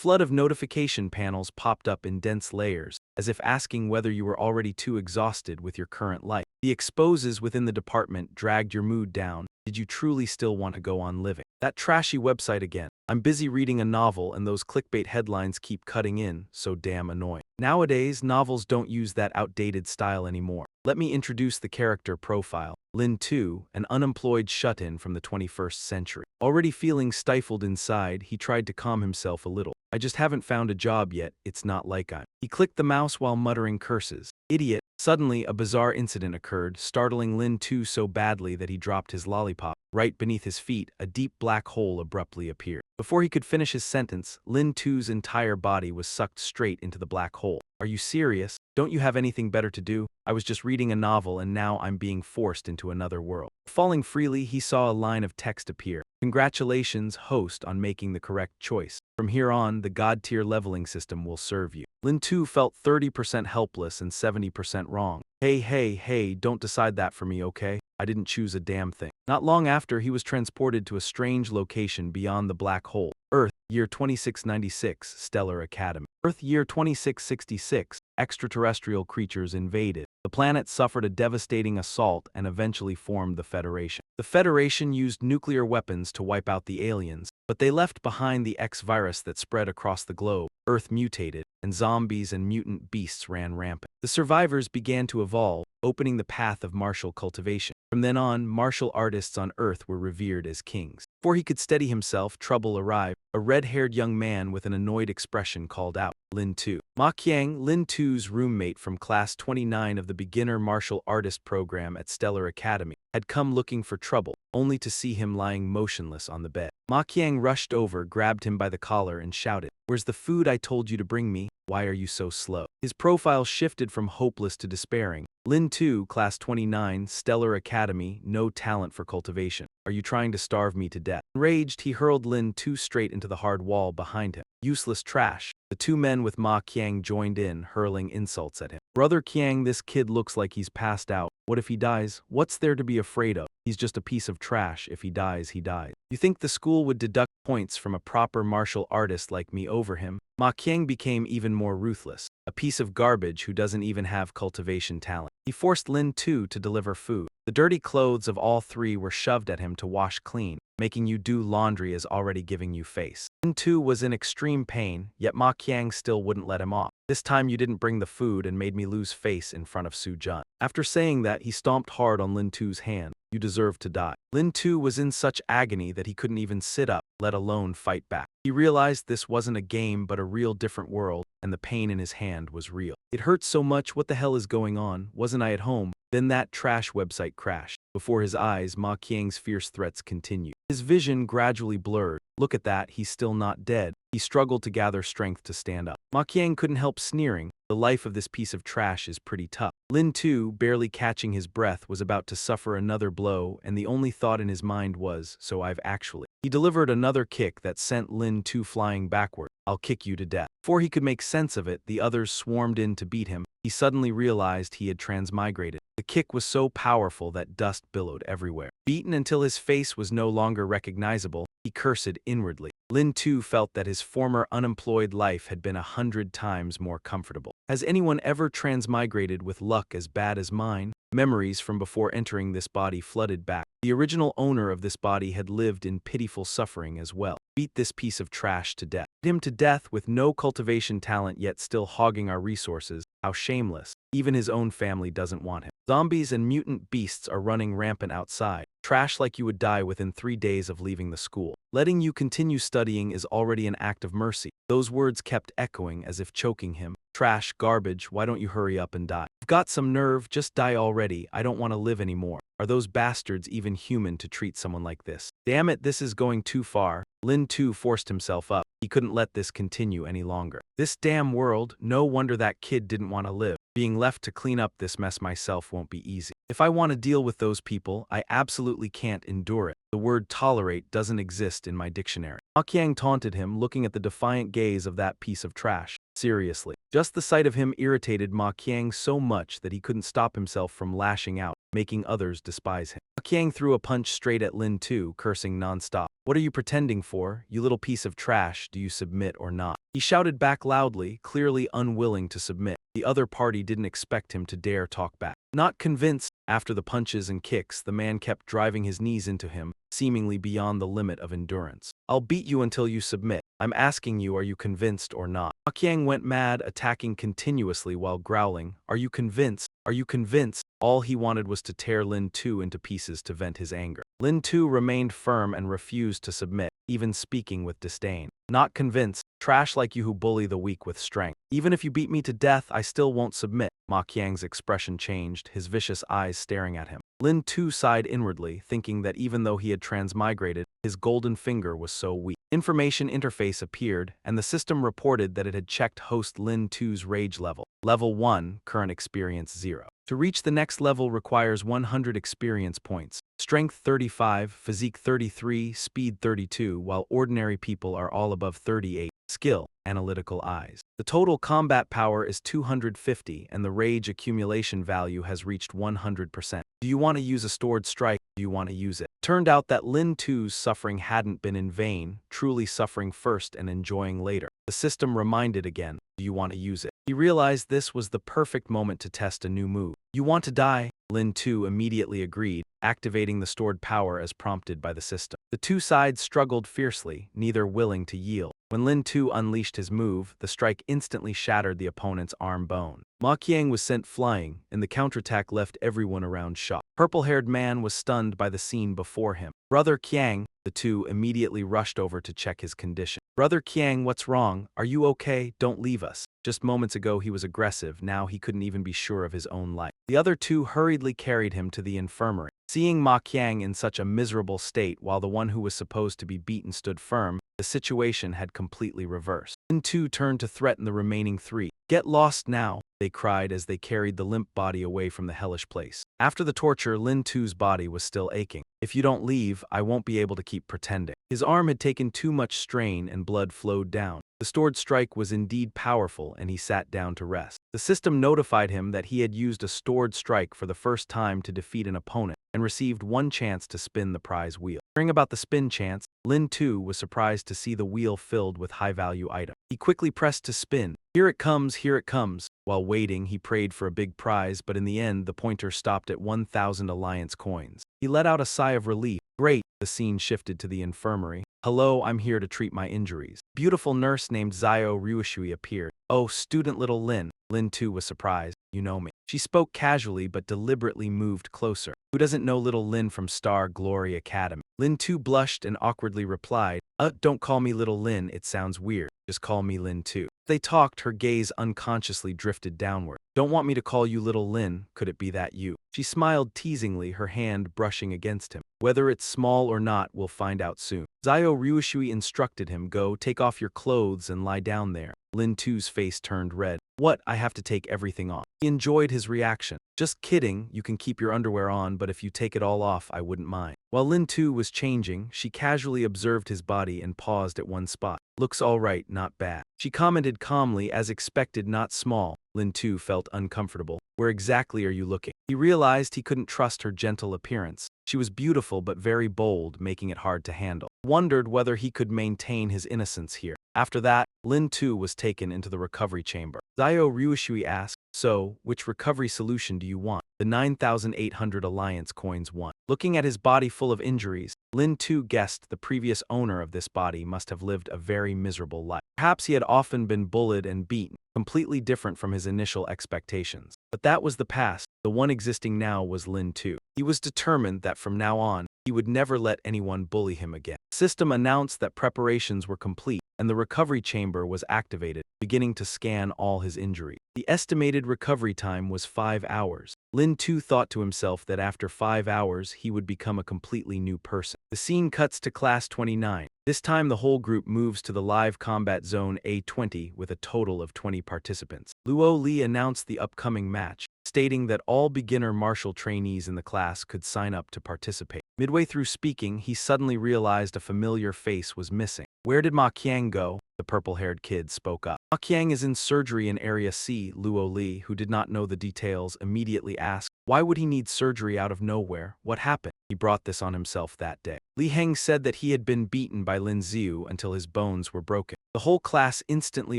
flood of notification panels popped up in dense layers, as if asking whether you were already too exhausted with your current life. The exposes within the department dragged your mood down. Did you truly still want to go on living? That trashy website again. I'm busy reading a novel and those clickbait headlines keep cutting in, so damn annoying. Nowadays, novels don't use that outdated style anymore. Let me introduce the character profile. Lynn 2, an unemployed shut-in from the 21st century. Already feeling stifled inside, he tried to calm himself a little. I just haven't found a job yet, it's not like I'm. He clicked the mouse while muttering curses. Idiot. Suddenly, a bizarre incident occurred, startling Lynn 2 so badly that he dropped his lollipop. Right beneath his feet, a deep black hole abruptly appeared. Before he could finish his sentence, Lynn 2's entire body was sucked straight into the black hole. Are you serious? Don't you have anything better to do? I was just reading a novel and now I'm being forced into another world. Falling freely, he saw a line of text appear. Congratulations, host, on making the correct choice. From here on, the God-tier leveling system will serve you. Lynn 2 felt 30% helpless and 70% wrong. Hey, don't decide that for me, okay? I didn't choose a damn thing. Not long after, he was transported to a strange location beyond the black hole. Earth, year 2696, Stellar Academy. Earth, year 2666, extraterrestrial creatures invaded. The planet suffered a devastating assault and eventually formed the Federation. The Federation used nuclear weapons to wipe out the aliens, but they left behind the X-virus that spread across the globe. Earth mutated, and zombies and mutant beasts ran rampant. The survivors began to evolve, opening the path of martial cultivation. From then on, martial artists on Earth were revered as kings. Before he could steady himself, trouble arrived. A red-haired young man with an annoyed expression called out, Lynn 2. Ma Qiang, Lynn 2's roommate from Class 29 of the beginner martial artist program at Stellar Academy, had come looking for trouble, only to see him lying motionless on the bed. Ma Qiang rushed over, grabbed him by the collar, and shouted, "Where's the food I told you to bring me? Why are you so slow?" His profile shifted from hopeless to despairing. Lynn 2, Class 29, Stellar Academy, no talent for cultivation. Are you trying to starve me to death? Enraged, he hurled Lynn 2 straight into the hard wall behind him. Useless trash. The two men with Ma Qiang joined in, hurling insults at him. Brother Qiang, this kid looks like he's passed out. What if he dies? What's there to be afraid of? He's just a piece of trash. If he dies, he dies. You think the school would deduct points from a proper martial artist like me over him? Ma Qiang became even more ruthless. A piece of garbage who doesn't even have cultivation talent. He forced Lynn 2 to deliver food. The dirty clothes of all three were shoved at him to wash clean. Making you do laundry is already giving you face. Lynn 2 was in extreme pain, yet Ma Qiang still wouldn't let him off. This time you didn't bring the food and made me lose face in front of Su Jun. After saying that, he stomped hard on Lynn 2's hand. You deserve to die. Lynn 2 was in such agony that he couldn't even sit up, let alone fight back. He realized this wasn't a game but a real different world, and the pain in his hand was real. It hurt so much. What the hell is going on? Wasn't I at home? Then that trash website crashed. Before his eyes, Ma Qiang's fierce threats continued. His vision gradually blurred. Look at that, he's still not dead. He struggled to gather strength to stand up. Ma Qiang couldn't help sneering. The life of this piece of trash is pretty tough. Lynn 2, barely catching his breath, was about to suffer another blow, and the only thought in his mind was, so I've actually. He delivered another kick that sent Lynn 2 flying backward. I'll kick you to death. Before he could make sense of it, the others swarmed in to beat him. He suddenly realized he had transmigrated. The kick was so powerful that dust billowed everywhere. Beaten until his face was no longer recognizable, he cursed inwardly. Lynn 2 felt that his former unemployed life had been 100 times more comfortable. Has anyone ever transmigrated with luck as bad as mine? Memories from before entering this body flooded back. The original owner of this body had lived in pitiful suffering as well. Beat this piece of trash to death. Beat him to death with no cultivation talent yet still hogging our resources. How shameless. Even his own family doesn't want him. Zombies and mutant beasts are running rampant outside. Trash like you would die within 3 days of leaving the school. Letting you continue studying is already an act of mercy. Those words kept echoing as if choking him. Trash, garbage, why don't you hurry up and die? You've got some nerve, just die already. I don't want to live anymore. Are those bastards even human to treat someone like this? Damn it, this is going too far. Lynn 2 forced himself up. He couldn't let this continue any longer. This damn world, no wonder that kid didn't want to live. Being left to clean up this mess myself won't be easy. If I want to deal with those people, I absolutely can't endure it. The word tolerate doesn't exist in my dictionary. Ma Qiang taunted him, looking at the defiant gaze of that piece of trash. Seriously. Just the sight of him irritated Ma Qiang so much that he couldn't stop himself from lashing out. making others despise him. Ma Qiang threw a punch straight at Lin Tu, cursing nonstop. "What are you pretending for, you little piece of trash? Do you submit or not?" He shouted back loudly, clearly unwilling to submit. The other party didn't expect him to dare talk back. Not convinced, after the punches and kicks, the man kept driving his knees into him, seemingly beyond the limit of endurance. "I'll beat you until you submit. I'm asking you, are you convinced or not?" Ma Qiang went mad, attacking continuously while growling, "Are you convinced? Are you convinced?" All he wanted was to tear Lin Tu into pieces to vent his anger. Lin Tu remained firm and refused to submit, even speaking with disdain. "Not convinced. Trash like you who bully the weak with strength. Even if you beat me to death, I still won't submit." Ma Qiang's expression changed, his vicious eyes staring at him. Lin Tu sighed inwardly, thinking that even though he had transmigrated, his golden finger was so weak. Information interface appeared, and the system reported that it had checked host Lin Tu's rage level. Level 1, current experience 0. To reach the next level requires 100 experience points. Strength 35, physique 33, speed 32, while ordinary people are all above 38. Skill, analytical eyes. The total combat power is 250 and the rage accumulation value has reached 100%. Do you want to use a stored strike? Do you want to use it? Turned out that Lin Tu's suffering hadn't been in vain, truly suffering first and enjoying later. The system reminded again, do you want to use it? He realized this was the perfect moment to test a new move. You want to die? Lin Tu immediately agreed, activating the stored power as prompted by the system. The two sides struggled fiercely, neither willing to yield. When Lin Tu unleashed his move, the strike instantly shattered the opponent's arm bone. Ma Qiang was sent flying, and the counterattack left everyone around shocked. Purple-haired man was stunned by the scene before him. "Brother Qiang," the two immediately rushed over to check his condition. "Brother Qiang, what's wrong? Are you okay? Don't leave us." Just moments ago he was aggressive, now he couldn't even be sure of his own life. The other two hurriedly carried him to the infirmary. Seeing Ma Qiang in such a miserable state while the one who was supposed to be beaten stood firm, the situation had completely reversed. Lin Tu turned to threaten the remaining three. "Get lost now," they cried as they carried the limp body away from the hellish place. After the torture, Lin Tu's body was still aching. "If you don't leave, I won't be able to keep pretending." His arm had taken too much strain and blood flowed down. The stored strike was indeed powerful and he sat down to rest. The system notified him that he had used a stored strike for the first time to defeat an opponent and received one chance to spin the prize wheel. Hearing about the spin chance, Lin Tu was surprised to see the wheel filled with high-value items. He quickly pressed to spin. Here it comes, here it comes. While waiting, he prayed for a big prize, but in the end, the pointer stopped at 1,000 alliance coins. He let out a sigh of relief. Great. The scene shifted to the infirmary. "Hello, I'm here to treat my injuries." Beautiful nurse named Zio Ryushui appeared. "Oh, student little Lin." Lin Tu was surprised. "You know me." She spoke casually but deliberately moved closer. "Who doesn't know little Lin from Star Glory Academy?" Lin Tu blushed and awkwardly replied, Don't call me little Lin, it sounds weird. Just call me Lin Tu." They talked, her gaze unconsciously drifted downward. "Don't want me to call you little Lin, could it be that you?" She smiled teasingly, her hand brushing against him. "Whether it's small or not, we'll find out soon." Zio Ryushui instructed him, "Go, take off your clothes and lie down there." Lin Tu's face turned red. "What, I have to take everything off?" He enjoyed his reaction. "Just kidding, you can keep your underwear on, but if you take it all off, I wouldn't mind." While Lin Tu was changing, she casually observed his body and paused at one spot. "Looks all right, not bad." She commented calmly, as expected, not small. Lin Tu felt uncomfortable. "Where exactly are you looking?" He realized he couldn't trust her gentle appearance. She was beautiful but very bold, making it hard to handle. Wondered whether he could maintain his innocence here. After that, Lin Tu was taken into the recovery chamber. Zio Ryushui asked, "So, which recovery solution do you want?" "The 9,800 alliance coins one." Looking at his body full of injuries, Lin Tu guessed the previous owner of this body must have lived a very miserable life. Perhaps he had often been bullied and beaten, completely different from his initial expectations. But that was the past. The one existing now was Lin Tu. He was determined that from now on, he would never let anyone bully him again. The system announced that preparations were complete, and the recovery chamber was activated, beginning to scan all his injuries. The estimated recovery time was 5 hours. Lin Tu thought to himself that after 5 hours, he would become a completely new person. The scene cuts to Class 29. This time the whole group moves to the live combat zone A20 with a total of 20 participants. Luo Li announced the upcoming match, stating that all beginner martial trainees in the class could sign up to participate. Midway through speaking, he suddenly realized a familiar face was missing. "Where did Ma Qiang go?" The purple-haired kid spoke up. Ma Qiang is in surgery in Area C. Luo Li, who did not know the details, immediately asked, why would he need surgery out of nowhere? What happened? He brought this on himself that day. Li Heng said that he had been beaten by Lin Ziu until his bones were broken. The whole class instantly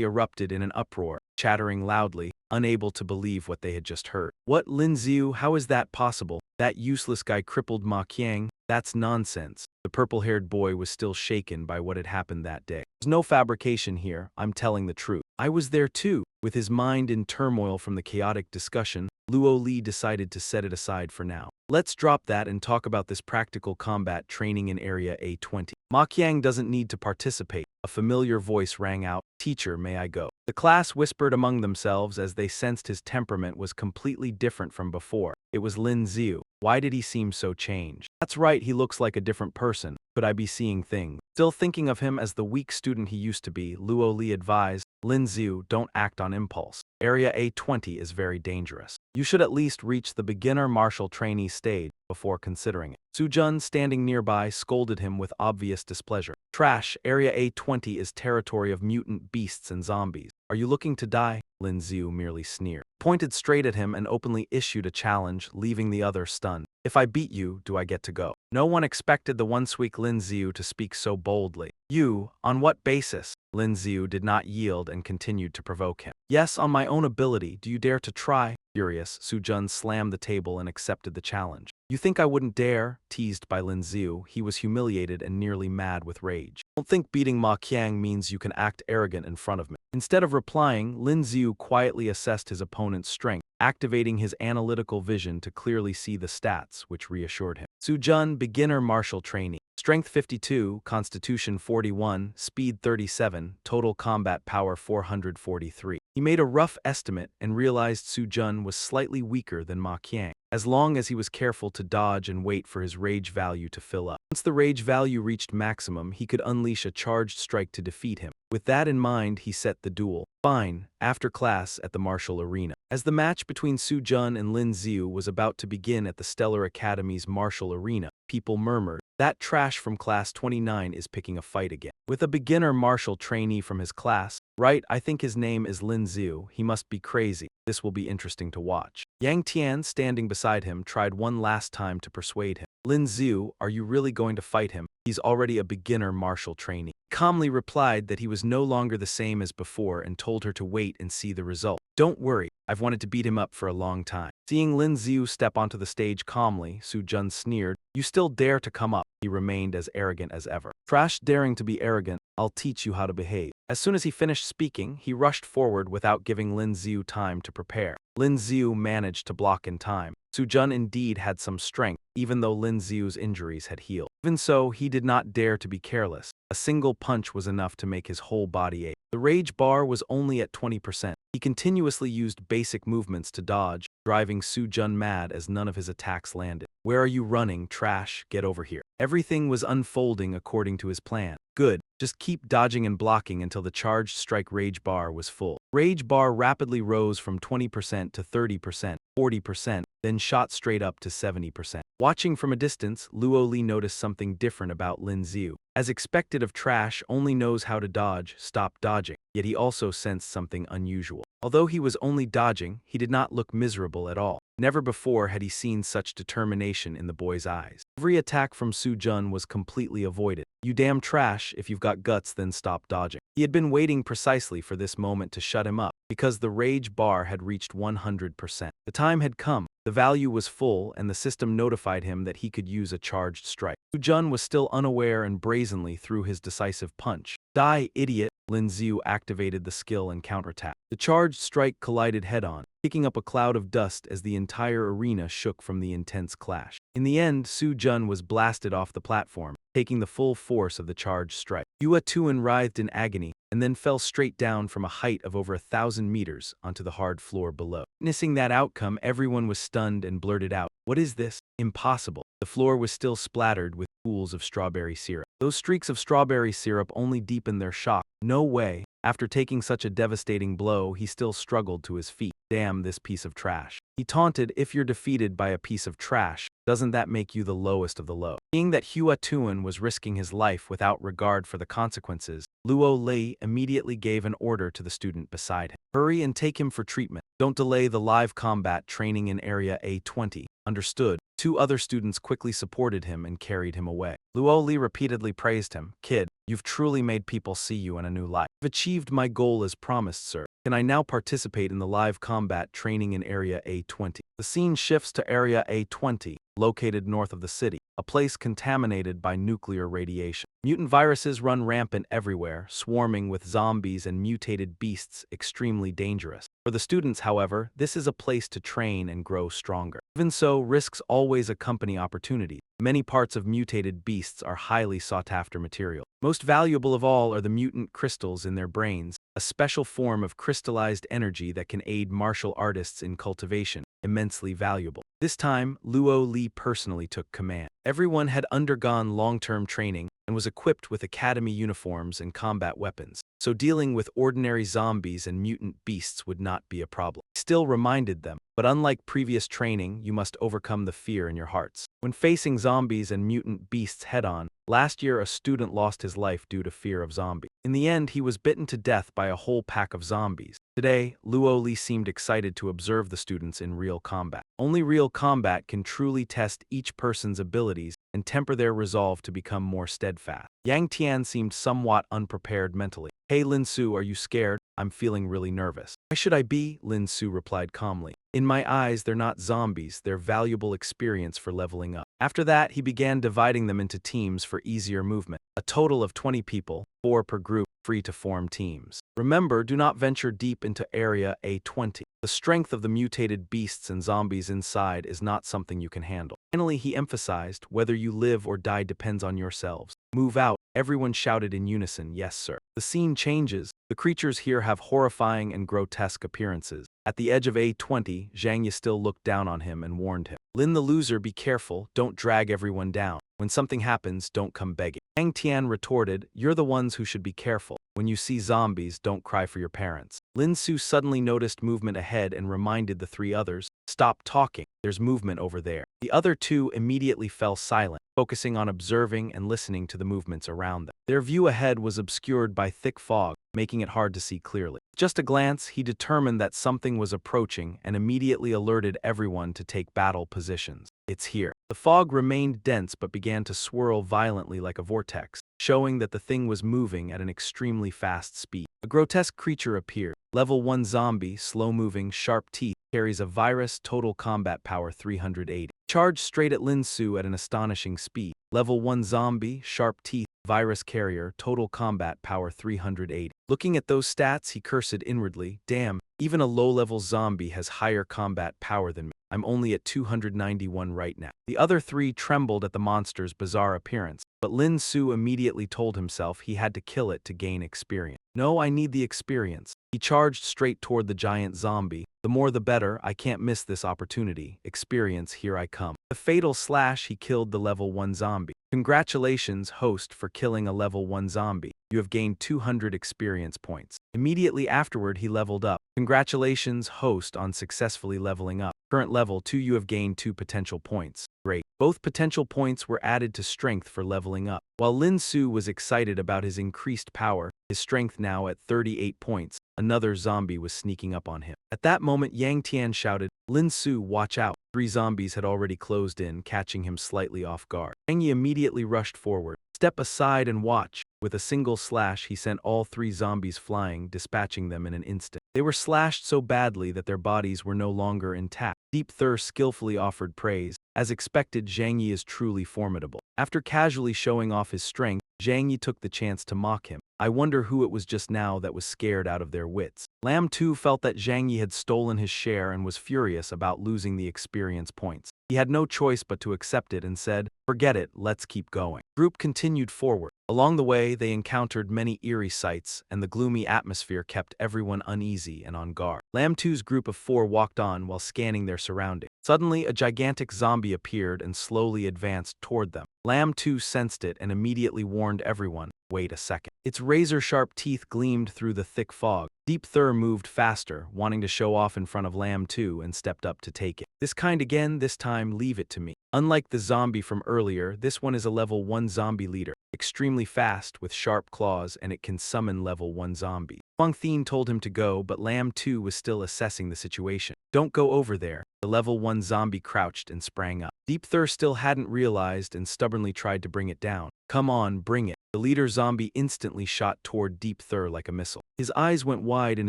erupted in an uproar, chattering loudly, unable to believe what they had just heard. What, Lin Ziu? How is that possible? That useless guy crippled Ma Qiang? That's nonsense. The purple-haired boy was still shaken by what had happened that day. There's no fabrication here, I'm telling the truth. I was there too. With his mind in turmoil from the chaotic discussion, Luo Li decided to set it aside for now. Let's drop that and talk about this practical combat training in Area A20. Ma Qiang doesn't need to participate. A familiar voice rang out, "Teacher, may I go?" The class whispered among themselves as they sensed his temperament was completely different from before. It was Lin Ziu. Why did he seem so changed? That's right, he looks like a different person. Could I be seeing things? Still thinking of him as the weak student he used to be, Luo Li advised, Lin Ziu, don't act on impulse. Area A20 is very dangerous. You should at least reach the beginner martial trainee stage before considering it. Su Jun, standing nearby, scolded him with obvious displeasure. Trash, Area A20 is territory of mutant beasts and zombies. Are you looking to die? Lin Ziu merely sneered, pointed straight at him and openly issued a challenge, leaving the other stunned. If I beat you, do I get to go? No one expected the once weak Lin Ziu to speak so boldly. You, on what basis? Lin Ziu did not yield and continued to provoke him. Yes, on my own ability. Do you dare to try? Furious, Su Jun slammed the table and accepted the challenge. You think I wouldn't dare? Teased by Lin Ziu, he was humiliated and nearly mad with rage. Don't think beating Ma Qiang means you can act arrogant in front of me. Instead of replying, Lin Ziu quietly assessed his opponent's strength, activating his analytical vision to clearly see the stats, which reassured him. Su Jun, beginner martial trainee. Strength 52, Constitution 41, Speed 37, Total Combat Power 443. He made a rough estimate and realized Su Jun was slightly weaker than Ma Qiang, as long as he was careful to dodge and wait for his rage value to fill up. Once the rage value reached maximum, he could unleash a charged strike to defeat him. With that in mind, he set the duel. Fine, after class at the martial arena. As the match between Su Jun and Lin Ziu was about to begin at the Stellar Academy's martial arena, people murmured, that trash from class 29 is picking a fight again. With a beginner martial trainee from his class, right, I think his name is Lin Ziu, he must be crazy. This will be interesting to watch. Yang Tian, standing beside him, tried one last time to persuade him. Lin Ziu, are you really going to fight him? He's already a beginner martial trainee. He calmly replied that he was no longer the same as before and told her to wait and see the result. Don't worry, I've wanted to beat him up for a long time. Seeing Lin Ziu step onto the stage calmly, Su Jun sneered, you still dare to come up? He remained as arrogant as ever. Trash daring to be arrogant, I'll teach you how to behave. As soon as he finished speaking, he rushed forward without giving Lin Ziu time to prepare. Lin Ziu managed to block in time. Su Jun indeed had some strength, even though Lin Ziu's injuries had healed. Even so, he did not dare to be careless. A single punch was enough to make his whole body ache. The rage bar was only at 20%. He continuously used basic movements to dodge, driving Su Jun mad as none of his attacks landed. Where are you running, trash? Get over here. Everything was unfolding according to his plan. Good, just keep dodging and blocking until the charged strike rage bar was full. Rage bar rapidly rose from 20% to 30%, 40%, then shot straight up to 70%. Watching from a distance, Luo Li noticed something different about Lin Ziu. As expected of trash, only knows how to dodge, stop dodging. Yet he also sensed something unusual. Although he was only dodging, he did not look miserable at all. Never before had he seen such determination in the boy's eyes. Every attack from Su Jun was completely avoided. You damn trash, if you've got guts then stop dodging. He had been waiting precisely for this moment to shut him up, because the rage bar had reached 100%. The time had come, the value was full, and the system notified him that he could use a charged strike. Su Jun was still unaware and brazenly threw his decisive punch. Die, idiot! Lin Ziu activated the skill and counterattack. The charged strike collided head-on, kicking up a cloud of dust as the entire arena shook from the intense clash. In the end, Su Jun was blasted off the platform, taking the full force of the charged strike. Yua Tuan writhed in agony, and then fell straight down from a height of over 1,000 meters onto the hard floor below. Witnessing that outcome, everyone was stunned and blurted out, "What is this? Impossible." The floor was still splattered with pools of strawberry syrup. Those streaks of strawberry syrup only deepened their shock. No way. After taking such a devastating blow, he still struggled to his feet. Damn this piece of trash. He taunted, if you're defeated by a piece of trash, doesn't that make you the lowest of the low? Seeing that Hua Tuan was risking his life without regard for the consequences, Luo Li immediately gave an order to the student beside him. Hurry and take him for treatment. Don't delay the live combat training in Area A20. Understood. Two other students quickly supported him and carried him away. Luo Li repeatedly praised him. Kid, you've truly made people see you in a new light. I've achieved my goal as promised, sir. Can I now participate in the live combat training in Area A20? The scene shifts to Area A20, located north of the city, a place contaminated by nuclear radiation. Mutant viruses run rampant everywhere, swarming with zombies and mutated beasts extremely dangerous. For the students, however, this is a place to train and grow stronger. Even so, risks always accompany opportunities. Many parts of mutated beasts are highly sought-after material. Most valuable of all are the mutant crystals in their brains, a special form of crystallized energy that can aid martial artists in cultivation, immensely valuable. This time, Luo Li personally took command. Everyone had undergone long-term training and was equipped with academy uniforms and combat weapons, so dealing with ordinary zombies and mutant beasts would not be a problem. He still reminded them, but unlike previous training, you must overcome the fear in your hearts. When facing zombies and mutant beasts head-on, last year a student lost his life due to fear of zombies. In the end, he was bitten to death by a whole pack of zombies. Today, Luo Li seemed excited to observe the students in real combat. Only real combat can truly test each person's abilities and temper their resolve to become more steadfast. Yang Tian seemed somewhat unprepared mentally. Hey Lin Su, are you scared? I'm feeling really nervous. Why should I be? Lin Su replied calmly. In my eyes, they're not zombies, they're valuable experience for leveling up. After that, he began dividing them into teams for easier movement. A total of 20 people, 4 per group, free to form teams. Remember, do not venture deep into Area A20. The strength of the mutated beasts and zombies inside is not something you can handle. Finally, he emphasized, whether you live or die depends on yourselves. Move out. Everyone shouted in unison, yes sir. The scene changes. The creatures here have horrifying and grotesque appearances. At the edge of A20, Zhang Yi still looked down on him and warned him. Lin the loser, be careful, don't drag everyone down. When something happens, don't come begging. Yang Tian retorted, you're the ones who should be careful. When you see zombies, don't cry for your parents. Lin Su suddenly noticed movement ahead and reminded the 3 others, stop talking, there's movement over there. The other 2 immediately fell silent, focusing on observing and listening to the movements around them. Their view ahead was obscured by thick fog, making it hard to see clearly. Just a glance, he determined that something was approaching and immediately alerted everyone to take battle positions. It's here. The fog remained dense but began to swirl violently like a vortex, showing that the thing was moving at an extremely fast speed. A grotesque creature appeared. Level 1 zombie, slow-moving, sharp teeth, carries a virus, total combat power 380. Charged straight at Lin Su at an astonishing speed. Level 1 zombie, sharp teeth, virus carrier, total combat power 380. Looking at those stats, he cursed inwardly, damn, even a low-level zombie has higher combat power than me. I'm only at 291 right now. The other 3 trembled at the monster's bizarre appearance, but Lin Su immediately told himself he had to kill it to gain experience. No, I need the experience. He charged straight toward the giant zombie. The more the better, I can't miss this opportunity. Experience, here I come. The fatal slash, he killed the level 1 zombie. Congratulations, host, for killing a level 1 zombie. You have gained 200 experience points. Immediately afterward, he leveled up. Congratulations, host, on successfully leveling up. Current level 2, you have gained 2 potential points. Great. Both potential points were added to strength for leveling up. While Lin Su was excited about his increased power, his strength now at 38 points, another zombie was sneaking up on him. At that moment, Yang Tian shouted, Lin Su, watch out. 3 zombies had already closed in, catching him slightly off guard. Yang Yi immediately rushed forward. Step aside and watch. With a single slash, he sent all 3 zombies flying, dispatching them in an instant. They were slashed so badly that their bodies were no longer intact. Deep Thirst skillfully offered praise. As expected, Zhang Yi is truly formidable. After casually showing off his strength, Zhang Yi took the chance to mock him. I wonder who it was just now that was scared out of their wits. Lam too felt that Zhang Yi had stolen his share and was furious about losing the experience points. He had no choice but to accept it and said, forget it, let's keep going. Group continued forward. Along the way, they encountered many eerie sights, and the gloomy atmosphere kept everyone uneasy and on guard. Lam 2's group of 4 walked on while scanning their surroundings. Suddenly, a gigantic zombie appeared and slowly advanced toward them. Lamb 2 sensed it and immediately warned everyone, "Wait a second." Its razor-sharp teeth gleamed through the thick fog. Deep Thur moved faster, wanting to show off in front of Lamb 2 and stepped up to take it. "This kind again, this time leave it to me." Unlike the zombie from earlier, this one is a level 1 zombie leader, extremely fast with sharp claws, and it can summon level 1 zombies. Huang Thien told him to go, but Lamb 2 was still assessing the situation. "Don't go over there." The level 1 zombie crouched and sprang up. Deep Thur still hadn't realized and stubbornly tried to bring it down. "Come on, bring it." The leader zombie instantly shot toward Deep Thur like a missile. His eyes went wide and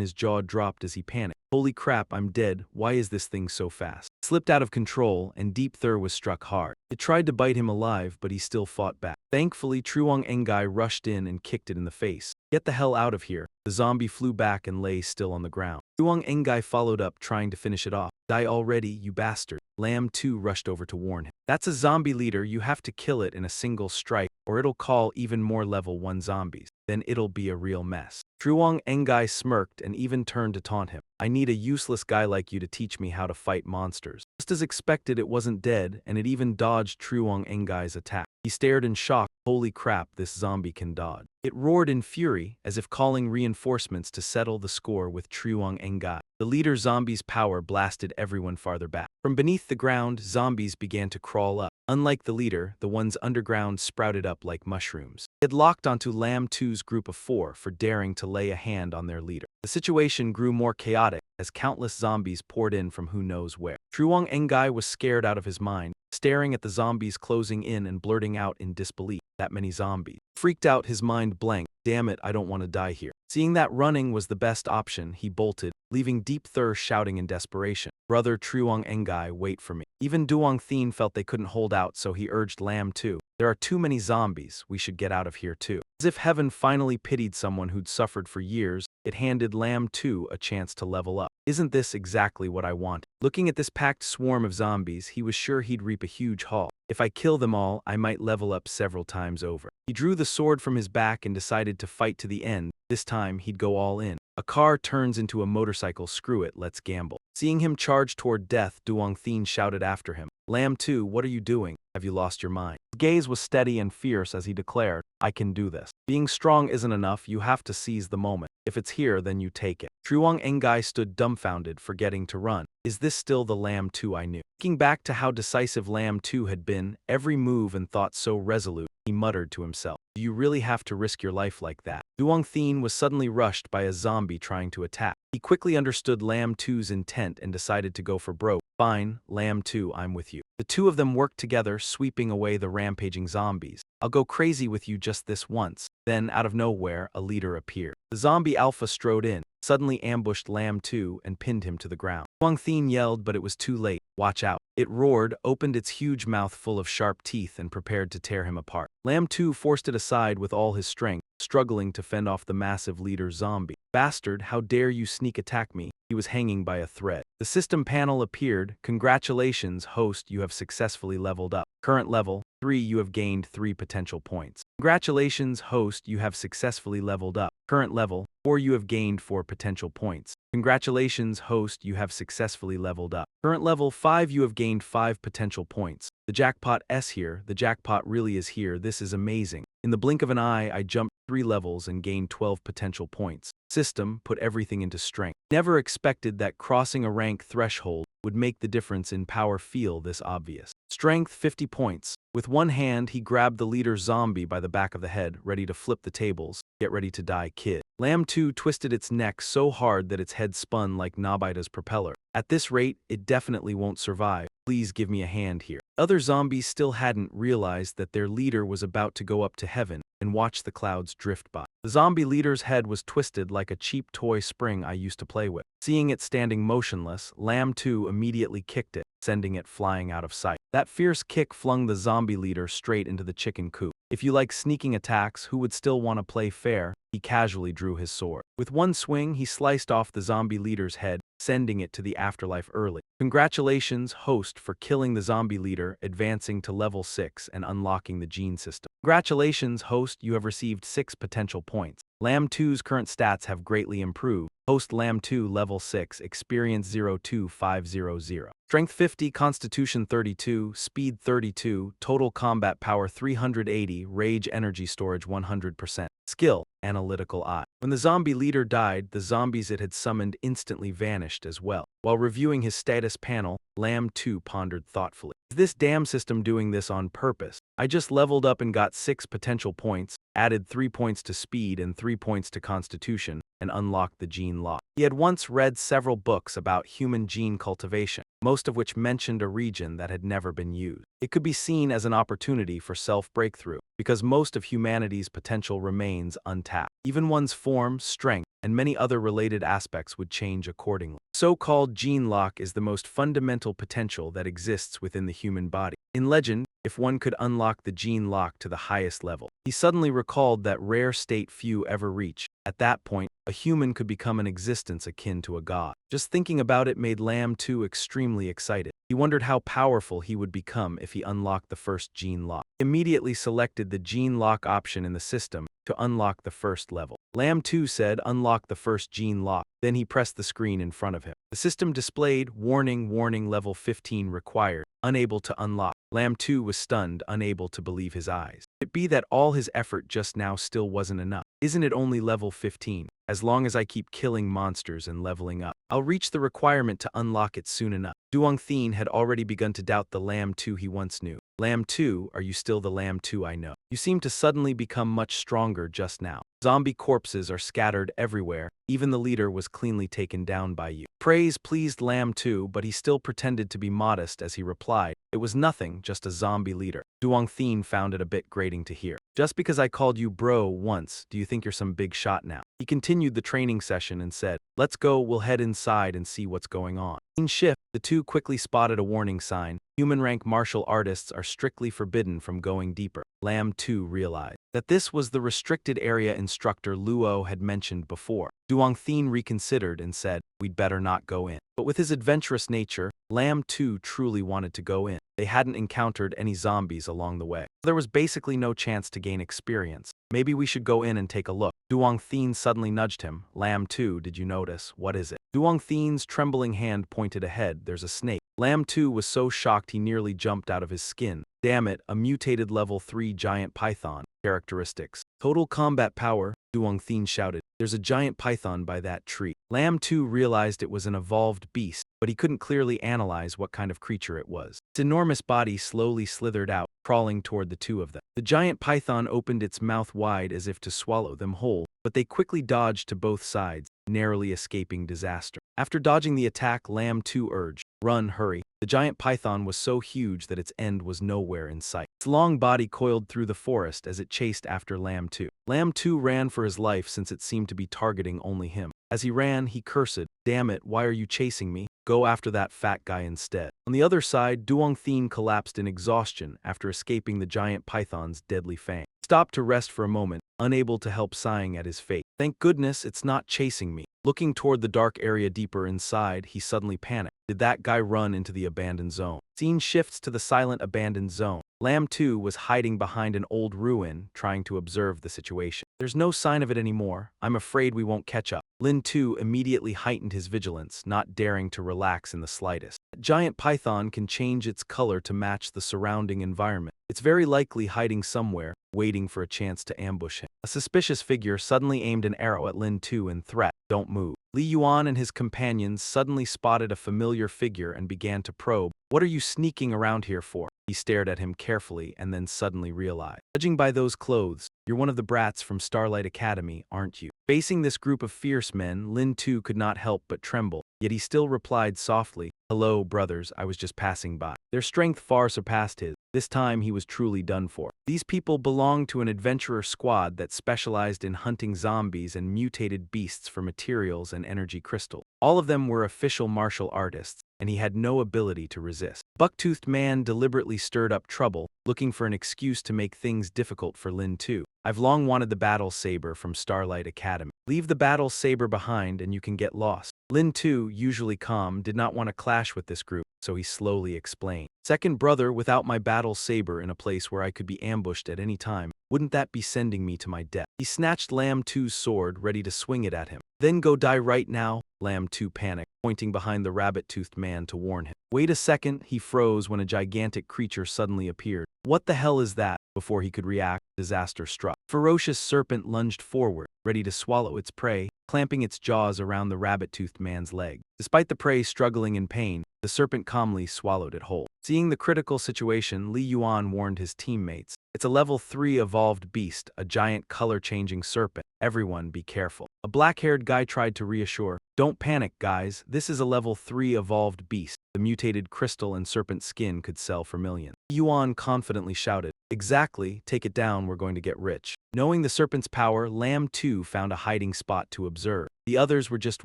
his jaw dropped as he panicked. "Holy crap, I'm dead. Why is this thing so fast?" It slipped out of control, and Deep Thur was struck hard. It tried to bite him alive, but he still fought back. Thankfully, Truong Engai rushed in and kicked it in the face. "Get the hell out of here." The zombie flew back and lay still on the ground. Truong Engai followed up, trying to finish it off. "Die already, you bastard." Lamb 2 rushed over to warn him. "That's a zombie leader. You have to kill it in a single strike, or it'll call even more level 1 zombies. Then it'll be a real mess." Truong Engai smirked and even turned to taunt him. "I need a useless guy like you to teach me how to fight monsters." Just as expected, it wasn't dead, and it even dodged Truong Engai's attack. He stared in shock. "Holy crap, this zombie can dodge." It roared in fury, as if calling reinforcements to settle the score with Truong Engai. The leader zombie's power blasted everyone farther back. From beneath the ground, zombies began to crawl up. Unlike the leader, the ones underground sprouted up like mushrooms. It had locked onto Lamb 2's group of 4 for daring to lay a hand on their leader. The situation grew more chaotic as countless zombies poured in from who knows where. Truong Engai was scared out of his mind, staring at the zombies closing in and blurting out in disbelief. "That many zombies." Freaked out, his mind blanked. "Damn it, I don't want to die here." Seeing that running was the best option, he bolted, leaving Deep Thur shouting in desperation. "Brother Truong Engai, wait for me." Even Duong Thien felt they couldn't hold out, so he urged Lamb 2. "There are too many zombies, we should get out of here too." As if heaven finally pitied someone who'd suffered for years, it handed Lamb 2 a chance to level up. "Isn't this exactly what I want?" Looking at this packed swarm of zombies, he was sure he'd reap a huge haul. "If I kill them all, I might level up several times over." He drew the sword from his back and decided to fight to the end. This time, he'd go all in. A car turns into a motorcycle. "Screw it, let's gamble." Seeing him charge toward death, Duong Thien shouted after him. "Lamb 2, what are you doing? Have you lost your mind?" His gaze was steady and fierce as he declared, "I can do this. Being strong isn't enough, you have to seize the moment. If it's here, then you take it." Truong Engai stood dumbfounded, forgetting to run. Is this still the Lamb 2 I knew? Thinking back to how decisive Lamb 2 had been, every move and thought so resolute, he muttered to himself, "Do you really have to risk your life like that?" Duong Thien was suddenly rushed by a zombie trying to attack. He quickly understood Lamb 2's intent and decided to go for broke. "Fine, Lamb 2, I'm with you." The two of them worked together, sweeping away the rampaging zombies. "I'll go crazy with you just this once." Then, out of nowhere, a leader appeared. The zombie alpha strode in, suddenly ambushed Lamb 2 and pinned him to the ground. Duong Thien yelled, but it was too late. "Watch out." It roared, opened its huge mouth full of sharp teeth and prepared to tear him apart. Lamb 2 forced it aside with all his strength, struggling to fend off the massive leader zombie. "Bastard, how dare you sneak attack me?" He was hanging by a thread. The system panel appeared. "Congratulations, host, you have successfully leveled up. Current level, 3, you have gained 3 potential points." "Congratulations, host, you have successfully leveled up. Current level, 4, you have gained 4 potential points." "Congratulations, host, you have successfully leveled up. Current level, 5, you have gained 5 potential points." "The jackpot is here. The jackpot really is here. This is amazing. In the blink of an eye, I jumped 3 levels and gained 12 potential points." System put everything into strength. Never expected that crossing a rank threshold would make the difference in power feel this obvious. Strength 50 points. With one hand, he grabbed the leader zombie by the back of the head, ready to flip the tables. "Get ready to die, kid." Lamb 2 twisted its neck so hard that its head spun like Nobita's propeller. "At this rate, it definitely won't survive. Please give me a hand here." Other zombies still hadn't realized that their leader was about to go up to heaven and watch the clouds drift by. The zombie leader's head was twisted like a cheap toy spring I used to play with. Seeing it standing motionless, Lamb 2 immediately kicked it, sending it flying out of sight. That fierce kick flung the zombie leader straight into the chicken coop. If you like sneaking attacks, who would still want to play fair? He casually drew his sword. With one swing, he sliced off the zombie leader's head, sending it to the afterlife early. "Congratulations, host, for killing the zombie leader, advancing to level 6 and unlocking the gene system." "Congratulations, host, you have received 6 potential points." Lamb 2's current stats have greatly improved. Host Lamb 2 level 6, experience 02500. Strength 50, Constitution 32, Speed 32, Total Combat Power 380, Rage Energy Storage 100%. Skill, Analytical Eye. When the zombie leader died, the zombies it had summoned instantly vanished as well. While reviewing his status panel, Lamb 2 pondered thoughtfully. Is this damn system doing this on purpose? I just leveled up and got 6 potential points, added 3 points to speed and 3 points to constitution, and unlocked the gene lock. He had once read several books about human gene cultivation, most of which mentioned a region that had never been used. It could be seen as an opportunity for self-breakthrough, because most of humanity's potential remains untapped. Even one's form, strength, and many other related aspects would change accordingly. So-called gene lock is the most fundamental potential that exists within the human body. In legend, if one could unlock the gene lock to the highest level, he suddenly recalled that rare state few ever reach. At that point, a human could become an existence akin to a god. Just thinking about it made Lamb 2 extremely excited. He wondered how powerful he would become if he unlocked the first gene lock. He immediately selected the gene lock option in the system to unlock the first level. Lamb 2 said, "Unlock the first gene lock." Then he pressed the screen in front of him. The system displayed, warning, level 15 required, unable to unlock. Lamb 2 was stunned, unable to believe his eyes. Could it be that all his effort just now still wasn't enough? Isn't it only level 15? As long as I keep killing monsters and leveling up, I'll reach the requirement to unlock it soon enough. Duong Thien had already begun to doubt the Lamb 2 he once knew. Lamb 2, are you still the Lamb 2 I know? You seem to suddenly become much stronger just now. Zombie corpses are scattered everywhere. Even the leader was cleanly taken down by you. Praise pleased Lamb 2, but he still pretended to be modest as he replied, "It was nothing, just a zombie leader." Duong Thien found it a bit grating to hear. "Just because I called you bro once, do you think you're some big shot now?" He continued the training session and said, "Let's go, we'll head inside and see what's going on." In shift, the two quickly spotted a warning sign. Human rank martial artists are strictly forbidden from going deeper. Lamb 2 realized that this was the restricted area instructor Luo had mentioned before. Duong Thien reconsidered and said, "We'd better not go in." But with his adventurous nature, Lamb 2 truly wanted to go in. They hadn't encountered any zombies along the way. There was basically no chance to gain experience. "Maybe we should go in and take a look." Duong Thien suddenly nudged him. "Lamb 2, did you notice? What is it?" Duong Thien's trembling hand pointed ahead. "There's a snake." Lamb 2 was so shocked he nearly jumped out of his skin. "Damn it, a mutated level 3 giant python." Characteristics. Total combat power, Duong Thien shouted. "There's a giant python by that tree." Lamb 2 realized it was an evolved beast, but he couldn't clearly analyze what kind of creature it was. Its enormous body slowly slithered out, crawling toward the two of them. The giant python opened its mouth wide as if to swallow them whole, but they quickly dodged to both sides, narrowly escaping disaster. After dodging the attack, Lamb 2 urged, "Run, hurry." The giant python was so huge that its end was nowhere in sight. Its long body coiled through the forest as it chased after Lamb 2. Lamb 2 ran for his life since it seemed to be targeting only him. As he ran, he cursed, "Damn it, why are you chasing me? Go after that fat guy instead." On the other side, Duong Thien collapsed in exhaustion after escaping the giant python's deadly fang. He stopped to rest for a moment, unable to help sighing at his fate. "Thank goodness it's not chasing me." Looking toward the dark area deeper inside, he suddenly panicked. Did that guy run into the abandoned zone? Scene shifts to the silent abandoned zone. Lamb 2 was hiding behind an old ruin, trying to observe the situation. "There's no sign of it anymore. I'm afraid we won't catch up." Lynn 2 immediately heightened his vigilance, not daring to relax in the slightest. A giant python can change its color to match the surrounding environment. It's very likely hiding somewhere, waiting for a chance to ambush him. A suspicious figure suddenly aimed an arrow at Lynn 2 and threat, "Don't move." Li Yuan and his companions suddenly spotted a familiar figure and began to probe. "What are you sneaking around here for?" He stared at him carefully and then suddenly realized. "Judging by those clothes, you're one of the brats from Starlight Academy, aren't you?" Facing this group of fierce men, Lin 2 could not help but tremble, yet he still replied softly, "Hello, brothers, I was just passing by." Their strength far surpassed his. This time he was truly done for. These people belonged to an adventurer squad that specialized in hunting zombies and mutated beasts for materials and energy crystal. All of them were official martial artists, and he had no ability to resist. Buck-toothed man deliberately stirred up trouble, looking for an excuse to make things difficult for Lin 2. "I've long wanted the battle saber from Starlight Academy. Leave the battle saber behind and you can get lost." Lin 2, usually calm, did not want to clash with this group, so he slowly explained. "Second brother, without my battle saber in a place where I could be ambushed at any time, wouldn't that be sending me to my death?" He snatched Lamb 2's sword, ready to swing it at him. "Then go die right now." Lamb 2 panicked, pointing behind the rabbit-toothed man to warn him. Wait a second, he froze when a gigantic creature suddenly appeared. What the hell is that? Before he could react, disaster struck. Ferocious serpent lunged forward, ready to swallow its prey, clamping its jaws around the rabbit-toothed man's leg. Despite the prey struggling in pain, the serpent calmly swallowed it whole. Seeing the critical situation, Li Yuan warned his teammates. It's a level 3 evolved beast, a giant color-changing serpent. Everyone be careful. A black-haired guy tried to reassure. Don't panic, guys. This is a level 3 evolved beast. The mutated crystal and serpent skin could sell for millions. Yuan confidently shouted, exactly, take it down, we're going to get rich. Knowing the serpent's power, Lamb 2 found a hiding spot to observe. The others were just